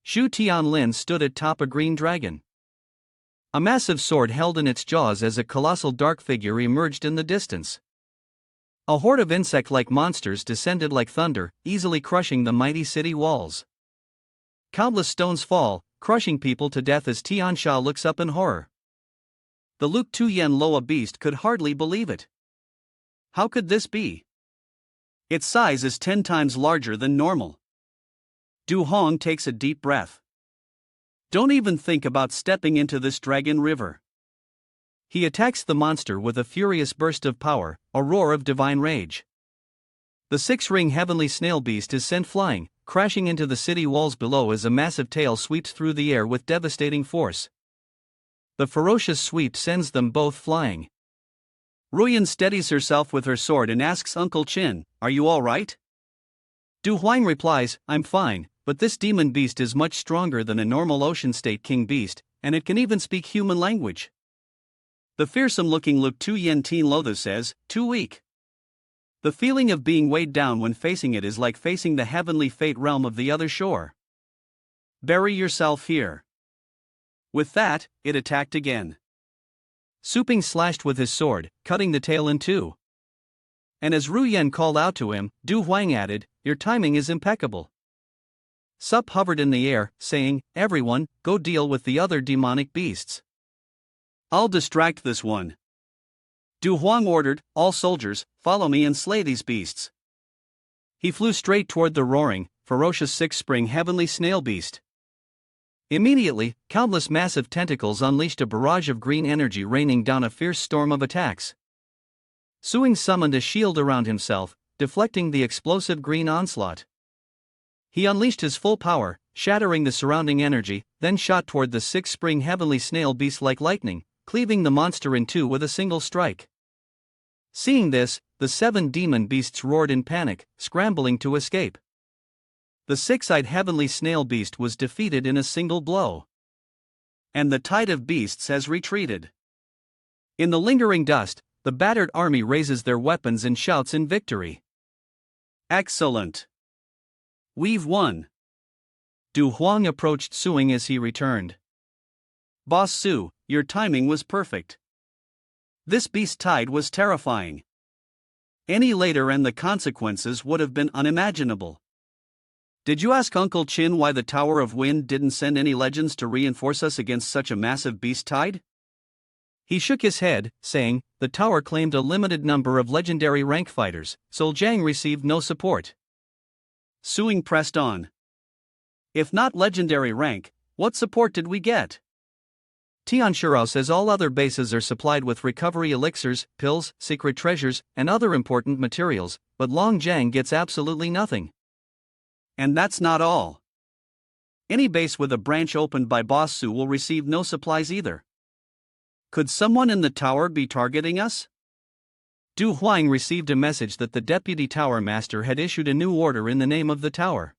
Speaker 2: Xu Tianlin stood atop a green dragon. A massive sword held in its jaws as a colossal dark figure emerged in the distance. A horde of insect-like monsters descended like thunder, easily crushing the mighty city walls. Countless stones fall, crushing people to death as Tiansha looks up in horror. The Luke Tuyen Loa beast could hardly believe it. How could this be? Its size is 10 times larger than normal. Du Hong takes a deep breath. Don't even think about stepping into this dragon river. He attacks the monster with a furious burst of power, a roar of divine rage. The 6-ring heavenly snail beast is sent flying, crashing into the city walls below as a massive tail sweeps through the air with devastating force. The ferocious sweep sends them both flying. Ruyan steadies herself with her sword and asks Uncle Qin, Are you all right? Du Huang replies, I'm fine, but this demon beast is much stronger than a normal ocean state king beast, and it can even speak human language. The fearsome-looking Luke Tuyen Teen Lotha says, Too weak. The feeling of being weighed down when facing it is like facing the heavenly fate realm of the other shore. Bury yourself here. With that, it attacked again. Su Ping slashed with his sword, cutting the tail in two. And as Ruyen called out to him, Du Huang added, Your timing is impeccable. Sup hovered in the air, saying, Everyone, go deal with the other demonic beasts. I'll distract this one. Du Huang ordered, All soldiers, follow me and slay these beasts. He flew straight toward the roaring, ferocious 6-spring heavenly snail beast. Immediately, countless massive tentacles unleashed a barrage of green energy raining down a fierce storm of attacks. Suing summoned a shield around himself, deflecting the explosive green onslaught. He unleashed his full power,
Speaker 1: shattering the surrounding energy, then shot toward the six-spring heavenly snail beast like lightning, cleaving the monster in two with a single strike. Seeing this, the 7 demon beasts roared in panic, scrambling to escape. The six-eyed heavenly snail beast was defeated in a single blow. And the tide of beasts has retreated. In the lingering dust, the battered army raises their weapons and shouts in victory. Excellent! We've won! Du Huang approached Suing as he returned. Boss Su, your timing was perfect. This beast tide was terrifying. Any later and the consequences would have been unimaginable. Did you ask Uncle Chin why the Tower of Wind didn't send any legends to reinforce us against such a massive beast tide? He shook his head, saying, the tower claimed a limited number of legendary rank fighters, so Jiang received no support. Suing pressed on. If not legendary rank, what support did we get? Tianshirao says all other bases are supplied with recovery elixirs, pills, secret treasures, and other important materials, but Long Jiang gets absolutely nothing. And that's not all. Any base with a branch opened by Boss Su will receive no supplies either. Could someone in the tower be targeting us? Du Huang received a message that the deputy tower master had issued a new order in the name of the tower,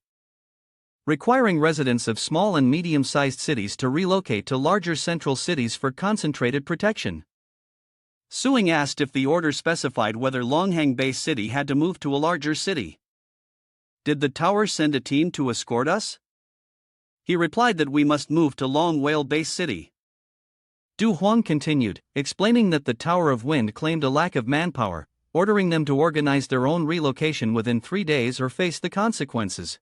Speaker 1: requiring residents of small and medium-sized cities to relocate to larger central cities for concentrated protection. Suing asked if the order specified whether Longhang Base City had to move to a larger city. Did the tower send a team to escort us? He replied that we must move to Long Whale Base City. Du Huang continued, explaining that the Tower of Wind claimed a lack of manpower, ordering them to organize their own relocation within 3 days or face the consequences.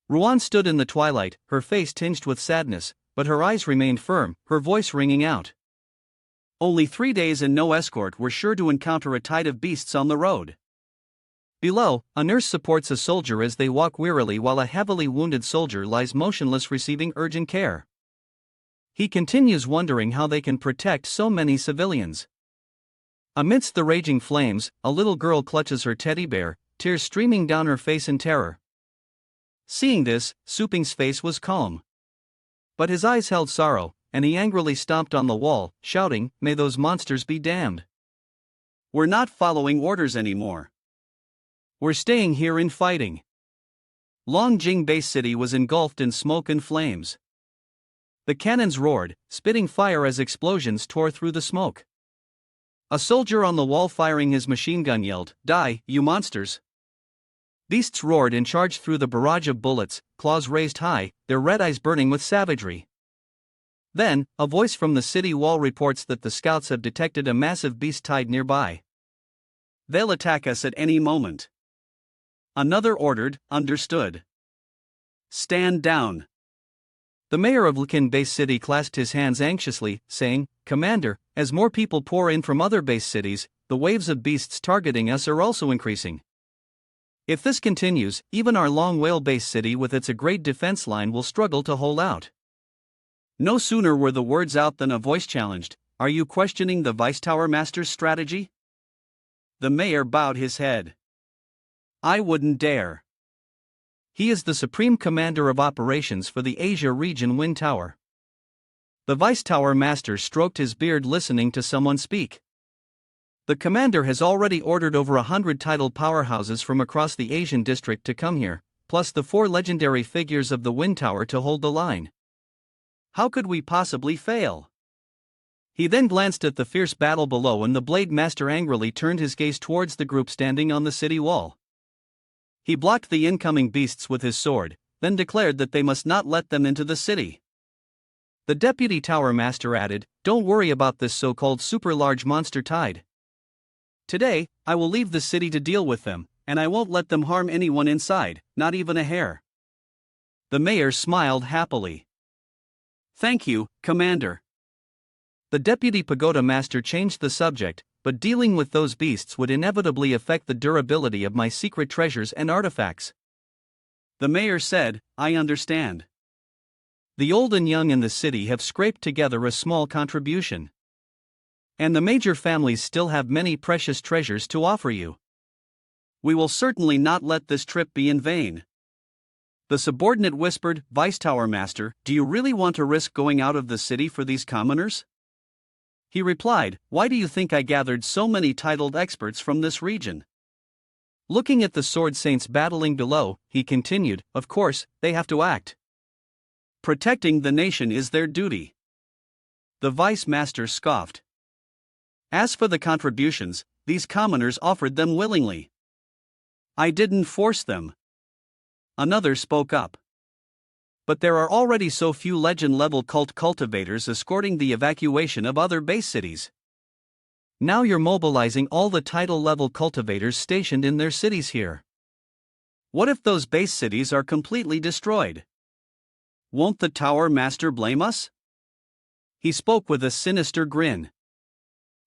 Speaker 1: Ruan stood in the twilight, her face tinged with sadness, but her eyes remained firm, her voice ringing out. Only 3 days and no escort were sure to encounter a tide of beasts on the road. Below, a nurse supports a soldier as they walk wearily while a heavily wounded soldier lies motionless receiving urgent care. He continues wondering how they can protect so many civilians. Amidst the raging flames, a little girl clutches her teddy bear, tears streaming down her face in terror. Seeing this, Suping's face was calm. But his eyes held sorrow, and he angrily stomped on the wall, shouting, "May those monsters be damned! We're not following orders anymore. We're staying here and fighting." Longjing Base City was engulfed in smoke and flames. The cannons roared, spitting fire as explosions tore through the smoke. A soldier on the wall firing his machine gun yelled, "Die, you monsters!" Beasts roared and charged through the barrage of bullets, claws raised high, their red eyes burning with savagery. Then, a voice from the city wall reports that the scouts have detected a massive beast tide nearby. They'll attack us at any moment. Another ordered, "Understood. Stand down." The mayor of Likin Base City clasped his hands anxiously, saying, "Commander, as more people pour in from other base cities, the waves of beasts targeting us are also increasing. If this continues, even our Long Whale Base City with its great defense line will struggle to hold out." No sooner were the words out than a voice challenged, "Are you questioning the Vice Tower Master's strategy?" The mayor bowed his head. "I wouldn't dare. He is the Supreme Commander of Operations for the Asia Region Wind Tower." The Vice Tower Master stroked his beard listening to someone speak. "The commander has already ordered over 100 titled powerhouses from across the Asian district to come here, plus the 4 legendary figures of the Wind Tower to hold the line. How could we possibly fail?" He then glanced at the fierce battle below, and the Blade Master angrily turned his gaze towards the group standing on the city wall. He blocked the incoming beasts with his sword, then declared that they must not let them into the city. The Deputy Tower Master added, "Don't worry about this so-called super-large monster tide. Today, I will leave the city to deal with them, and I won't let them harm anyone inside, not even a hair." The mayor smiled happily. "Thank you, Commander." The Deputy Pagoda Master changed the subject, "But dealing with those beasts would inevitably affect the durability of my secret treasures and artifacts." The mayor said, "I understand. The old and young in the city have scraped together a small contribution. And the major families still have many precious treasures to offer you. We will certainly not let this trip be in vain.
Speaker 2: The subordinate whispered, Vice Tower Master, do you really want to risk going out of the city for these commoners? He replied, why do you think I gathered so many titled experts from this region? Looking at the sword saints battling below, he continued, of course, they have to act. Protecting the nation is their duty. The vice master scoffed. As for the contributions, these commoners offered them willingly. I didn't force them. Another spoke up. But there are already so few legend-level cult cultivators escorting the evacuation of other base cities. Now you're mobilizing all the title-level cultivators stationed in their cities here. What if those base cities are completely destroyed? Won't the Tower Master blame us? He spoke with a sinister grin.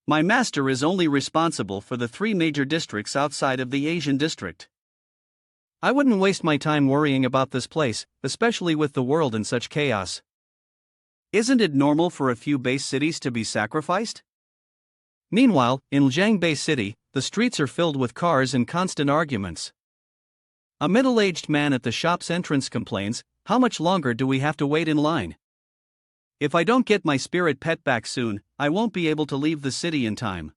Speaker 2: My master is only responsible for the 3 major districts outside of the Asian district. I wouldn't waste my time worrying about this place, especially with the world in such chaos. Isn't it normal for a few base cities to be sacrificed? Meanwhile, in Jiang Base City, the streets are filled with cars and constant arguments. A middle-aged man at the shop's entrance complains, how much longer do we have to wait in line? If I don't get my spirit pet back soon, I won't be able to leave the city in time.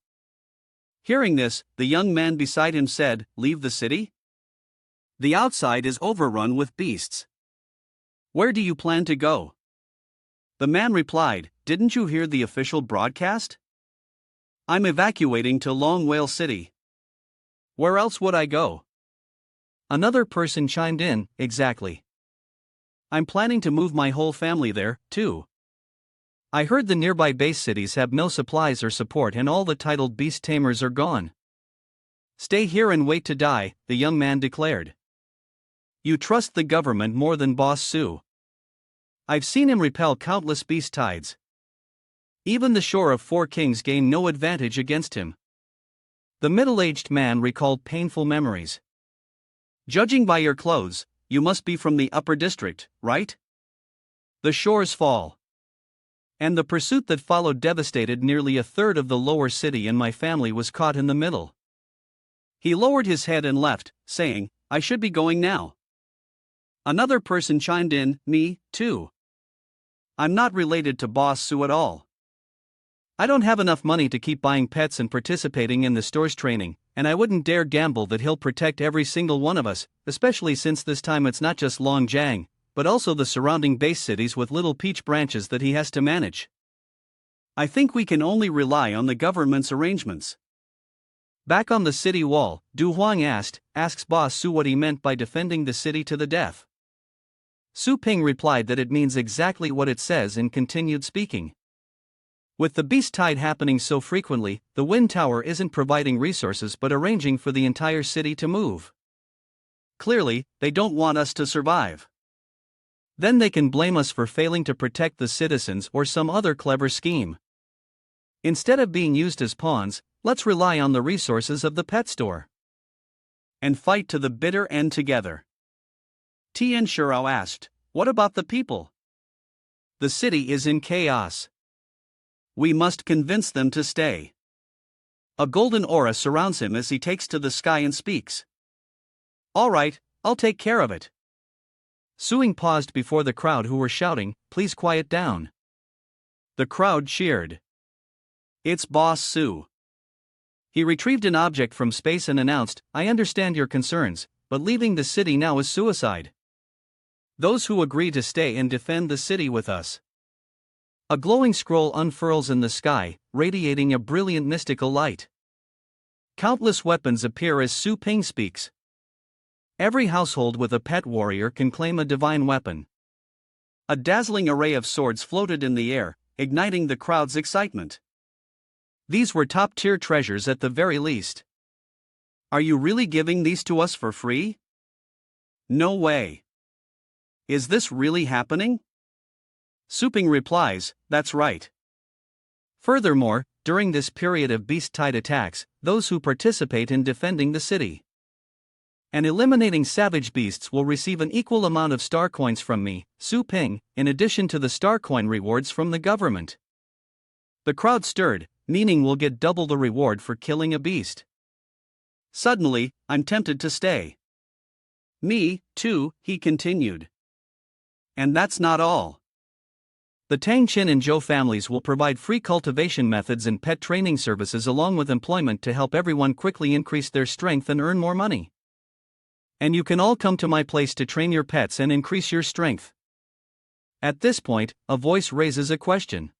Speaker 2: Hearing this, the young man beside him said, leave the city? The outside is overrun with beasts. Where do you plan to go? The man replied, didn't you hear the official broadcast? I'm evacuating to Long Whale City. Where else would I go? Another person chimed in, exactly. I'm planning to move my whole family there, too. I heard the nearby base cities have no supplies or support and all the titled beast tamers are gone. Stay here and wait to die, the young man declared. You trust the government more than Boss Su. I've seen him repel countless beast tides. Even the shore of 4 kings gained no advantage against him. The middle-aged man recalled painful memories. Judging by your clothes, you must be from the upper district, right? The shores fall. And the pursuit that followed devastated nearly a third of the lower city and my family was caught in the middle. He lowered his head and left, saying, I should be going now. Another person chimed in, me, too. I'm not related to Boss Su at all. I don't have enough money to keep buying pets and participating in the store's training, and I wouldn't dare gamble that he'll protect every single one of us, especially since this time it's not just Longjiang, but also the surrounding base cities with little peach branches that he has to manage. I think we can only rely on the government's arrangements. Back on the city wall, Du Huang asks Boss Su what he meant by defending the city to the death. Su Ping replied that it means exactly what it says and continued speaking. With the beast tide happening so frequently, the wind tower isn't providing resources but arranging for the entire city to move. Clearly, they don't want us to survive. Then they can blame us for failing to protect the citizens or some other clever scheme. Instead of being used as pawns, let's rely on the resources of the pet store. And fight to the bitter end together. Tian Shurao asked, what about the people? The city is in chaos. We must convince them to stay. A golden aura surrounds him as he takes to the sky and speaks. All right, I'll take care of it. Suing paused before the crowd who were shouting, please quiet down. The crowd cheered. It's Boss Su. He retrieved an object from space and announced, I understand your concerns, but leaving the city now is suicide. Those who agree to stay and defend the city with us. A glowing scroll unfurls in the sky, radiating a brilliant mystical light. Countless weapons appear as Su Ping speaks. Every household with a pet warrior can claim a divine weapon. A dazzling array of swords floated in the air, igniting the crowd's excitement. These were top-tier treasures at the very least. Are you really giving these to us for free? No way. Is this really happening? Su Ping replies, that's right. Furthermore, during this period of beast tide attacks, those who participate in defending the city and eliminating savage beasts will receive an equal amount of star coins from me, Su Ping, in addition to the star coin rewards from the government. The crowd stirred, meaning we'll get double the reward for killing a beast. Suddenly, I'm tempted to stay. Me, too, he continued. And that's not all.
Speaker 1: The Tang Chin and Zhou families will provide free cultivation methods and pet training services along with employment to help everyone quickly increase their strength and earn more money. And you can all come to my place to train your pets and increase your strength. At this point, a voice raises a question.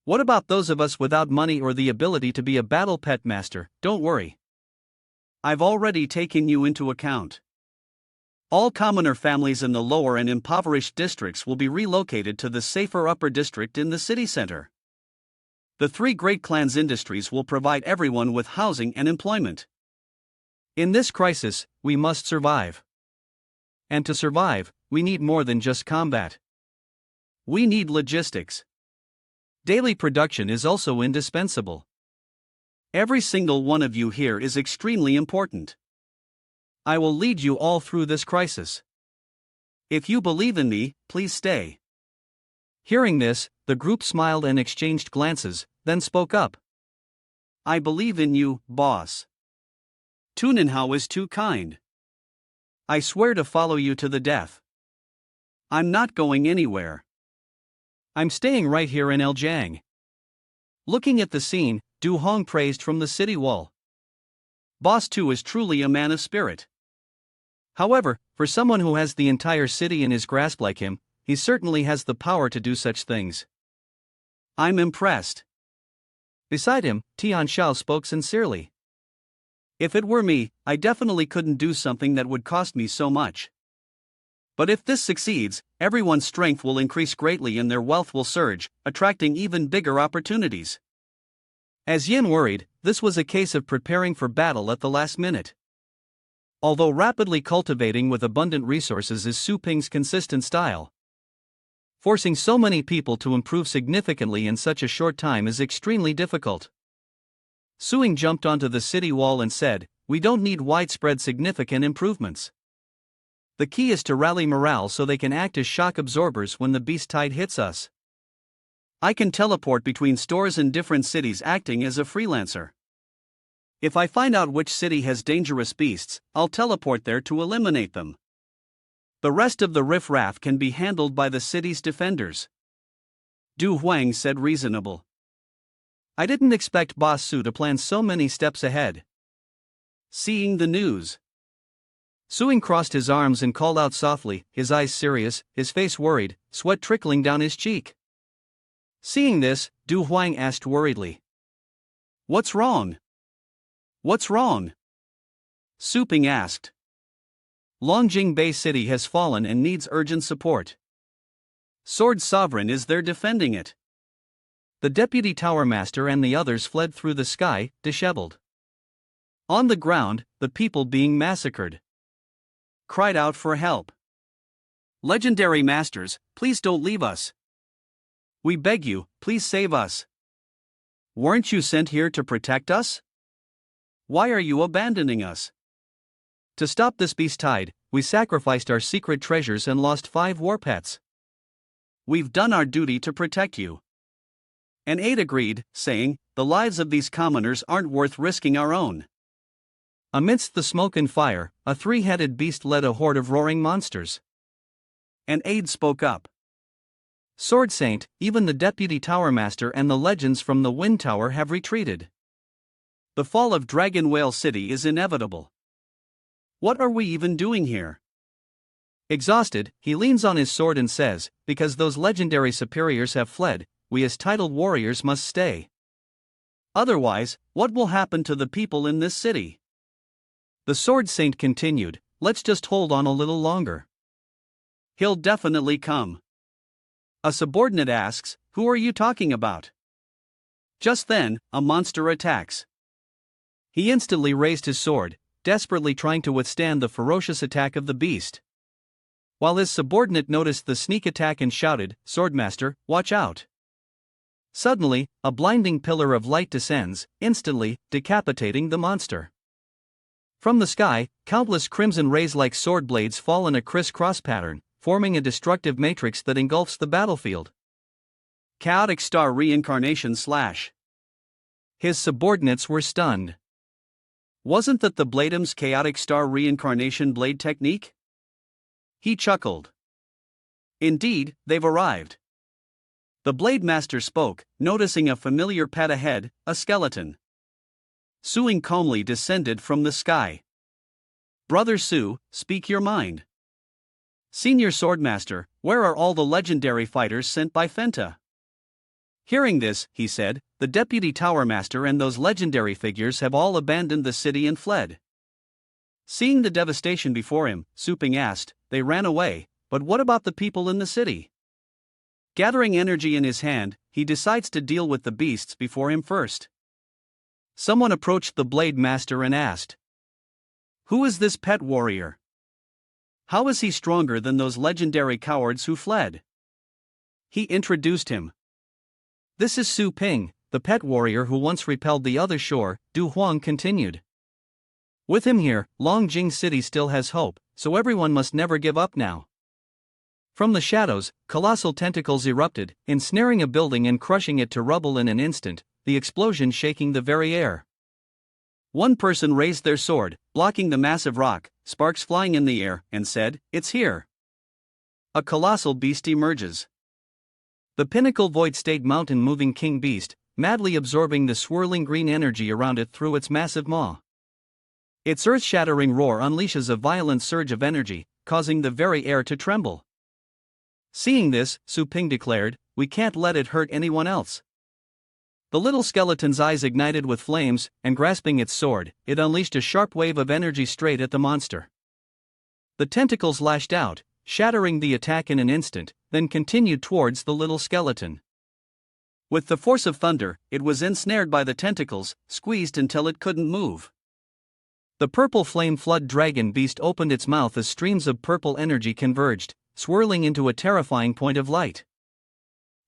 Speaker 1: What about those of us without money or the ability to be a battle pet master? Don't worry.
Speaker 2: I've already taken you into account. All commoner families in the lower and impoverished districts will be relocated to the safer upper district in the city center. The three great clans' industries will provide everyone with housing and employment.
Speaker 1: In this crisis, we must survive. And to survive, we need more than just combat.
Speaker 2: We need logistics.
Speaker 1: Daily production is also indispensable.
Speaker 2: Every single one of you here is extremely important.
Speaker 1: I will lead you all through this crisis.
Speaker 2: If you believe in me, please stay.
Speaker 1: Hearing this, the group smiled and exchanged glances, then spoke up.
Speaker 2: I believe in you, boss. Tuninhao is too kind. I swear to follow you to the death. I'm not going anywhere.
Speaker 1: I'm staying right here in Eljiang. Looking at the scene, Du Hong praised from the city wall.
Speaker 2: Boss 2 is truly a man of spirit.
Speaker 1: However, for someone who has the entire city in his grasp like him, he certainly has the power to do such things.
Speaker 2: I'm impressed.
Speaker 1: Beside him, Tian Shao spoke sincerely.
Speaker 2: If it were me, I definitely couldn't do something that would cost me so much. But if this succeeds, everyone's strength will increase greatly and their wealth will surge, attracting even bigger opportunities.
Speaker 1: As Yin worried, this was a case of preparing for battle at the last minute. Although rapidly cultivating with abundant resources is Su Ping's consistent style, forcing so many people to improve significantly in such a short time is extremely difficult. Suing jumped onto the city wall and said, "We don't need widespread significant improvements. The key is to rally morale so they can act as shock absorbers when the beast tide hits us.
Speaker 2: I can teleport between stores in different cities acting as a freelancer. If I find out which city has dangerous beasts, I'll teleport there to eliminate them. The rest of the riff-raff can be handled by the city's defenders." Du Huang said reasonable.
Speaker 1: I didn't expect Boss Su to plan so many steps ahead.
Speaker 2: Seeing the news,
Speaker 1: Suing crossed his arms and called out softly, his eyes serious, his face worried, sweat trickling down his cheek. Seeing this, Du Huang asked worriedly.
Speaker 2: "What's wrong? What's wrong?"
Speaker 1: Su Ping asked. Longjing Bay City has fallen and needs urgent support.
Speaker 2: Sword Sovereign is there defending it.
Speaker 1: The deputy tower master and the others fled through the sky, disheveled. On the ground, the people being massacred
Speaker 2: cried out for help. "Legendary masters, please don't leave us. We beg you, please save us. Weren't you sent here to protect us? Why are you abandoning us?"
Speaker 1: To stop this beast tide, we sacrificed our secret treasures and lost 5 war pets.
Speaker 2: We've done our duty to protect you. An aide agreed, saying, "The lives of these commoners aren't worth risking our own."
Speaker 1: Amidst the smoke and fire, a 3-headed beast led a horde of roaring monsters.
Speaker 2: An aide spoke up.
Speaker 1: "Sword Saint, even the deputy tower master and the legends from the Wind Tower have retreated.
Speaker 2: The fall of Dragon Whale City is inevitable. What are we even doing here?"
Speaker 1: Exhausted, he leans on his sword and says, "Because those legendary superiors have fled, we as titled warriors must stay.
Speaker 2: Otherwise, what will happen to the people in this city?"
Speaker 1: The Sword Saint continued, "Let's just hold on a little longer.
Speaker 2: He'll definitely come." A subordinate asks, "Who are you talking about?" Just then, a monster attacks.
Speaker 1: He instantly raised his sword, desperately trying to withstand the ferocious attack of the beast. While his subordinate noticed the sneak attack and shouted, "Swordmaster, watch out." Suddenly, a blinding pillar of light descends, instantly decapitating the monster. From the sky, countless crimson rays like sword blades fall in a criss-cross pattern, forming a destructive matrix that engulfs the battlefield.
Speaker 2: Chaotic Star Reincarnation /
Speaker 1: His subordinates were stunned.
Speaker 2: Wasn't that the Bladem's chaotic star reincarnation blade technique? He chuckled. Indeed, they've arrived. The Blade Master spoke, noticing a familiar pet ahead, a skeleton. Suing calmly descended from the sky. Brother Su, speak your mind. Senior Swordmaster, where are all the legendary fighters sent by Fenta? Hearing this, he said, the Deputy Tower Master and those legendary figures have all abandoned the city and fled. Seeing the devastation before him, Su Ping asked, they ran away, but what about the people in the city? Gathering energy in his hand, he decides to deal with the beasts before him first. Someone approached the Blade Master and asked, who is this pet warrior? How is he stronger than those legendary cowards who fled? He introduced him. This is Su Ping, the pet warrior who once repelled the other shore, Du Huang continued. With him here, Longjing City still has hope, so everyone must never give up now. From the shadows, colossal tentacles erupted, ensnaring a building and crushing it to rubble in an instant, the explosion shaking the very air. One person raised their sword, blocking the massive rock, sparks flying in the air, and said, it's here. A colossal beast emerges. The pinnacle void state mountain moving king beast, madly absorbing the swirling green energy around it through its massive maw. Its earth-shattering roar unleashes a violent surge of energy, causing the very air to tremble. Seeing this, Su Ping declared, we can't let it hurt anyone else. The little skeleton's eyes ignited with flames, and grasping its sword, it unleashed a sharp wave of energy straight at the monster. The tentacles lashed out, shattering the attack in an instant, then continued towards the little skeleton. With the force of thunder, it was ensnared by the tentacles, squeezed until it couldn't move. The purple flame flood dragon beast opened its mouth as streams of purple energy converged, swirling into a terrifying point of light.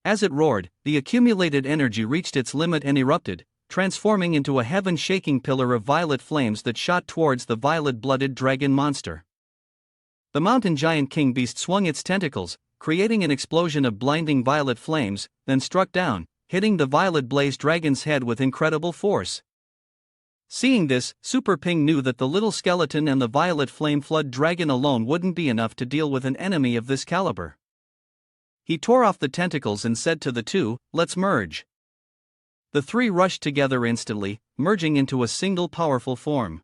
Speaker 2: As it roared, the accumulated energy reached its limit and erupted, transforming into a heaven-shaking pillar of violet flames that shot towards the violet-blooded dragon monster. The mountain giant king beast swung its tentacles, creating an explosion of blinding violet flames, then struck down, hitting the violet blaze dragon's head with incredible force. Seeing this, Super Ping knew that the little skeleton and the violet flame flood dragon alone wouldn't be enough to deal with an enemy of this caliber. He tore off the tentacles and said to the two, let's merge. The three rushed together instantly, merging into a single powerful form.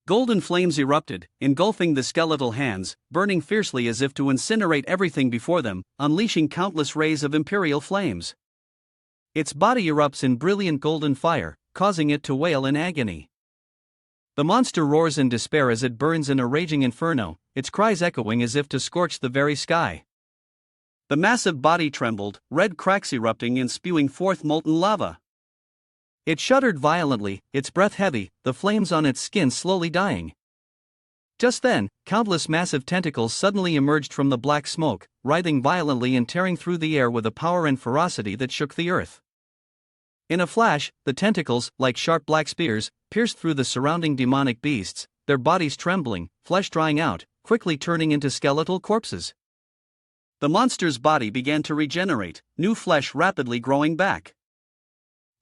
Speaker 2: Golden flames erupted, engulfing the skeletal hands, burning fiercely as if to incinerate everything before them, unleashing countless rays of imperial flames. Its body erupts in brilliant golden fire, causing it to wail in agony. The monster roars in despair as it burns in a raging inferno, its cries echoing as if to scorch the very sky. The massive body trembled, red cracks erupting and spewing forth molten lava. It shuddered violently, its breath heavy, the flames on its skin slowly dying. Just then, countless massive tentacles suddenly emerged from the black smoke, writhing violently and tearing through the air with a power and ferocity that shook the earth. In a flash, the tentacles, like sharp black spears, pierced through the surrounding demonic beasts, their bodies trembling, flesh drying out, quickly turning into skeletal corpses. The monster's body began to regenerate, new flesh rapidly growing back.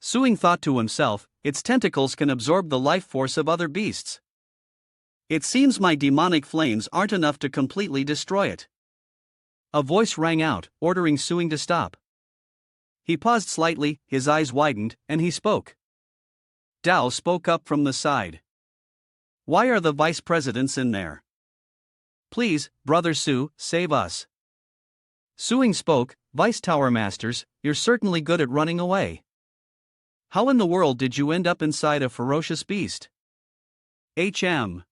Speaker 2: Suing thought to himself, its tentacles can absorb the life force of other beasts. It seems my demonic flames aren't enough to completely destroy it. A voice rang out, ordering Suing to stop. He paused slightly, his eyes widened, and he spoke. Dao spoke up from the side. Why are the vice presidents in there? Please, Brother Su, save us. Suing spoke, Vice Tower Masters, you're certainly good at running away. How in the world did you end up inside a ferocious beast? HM.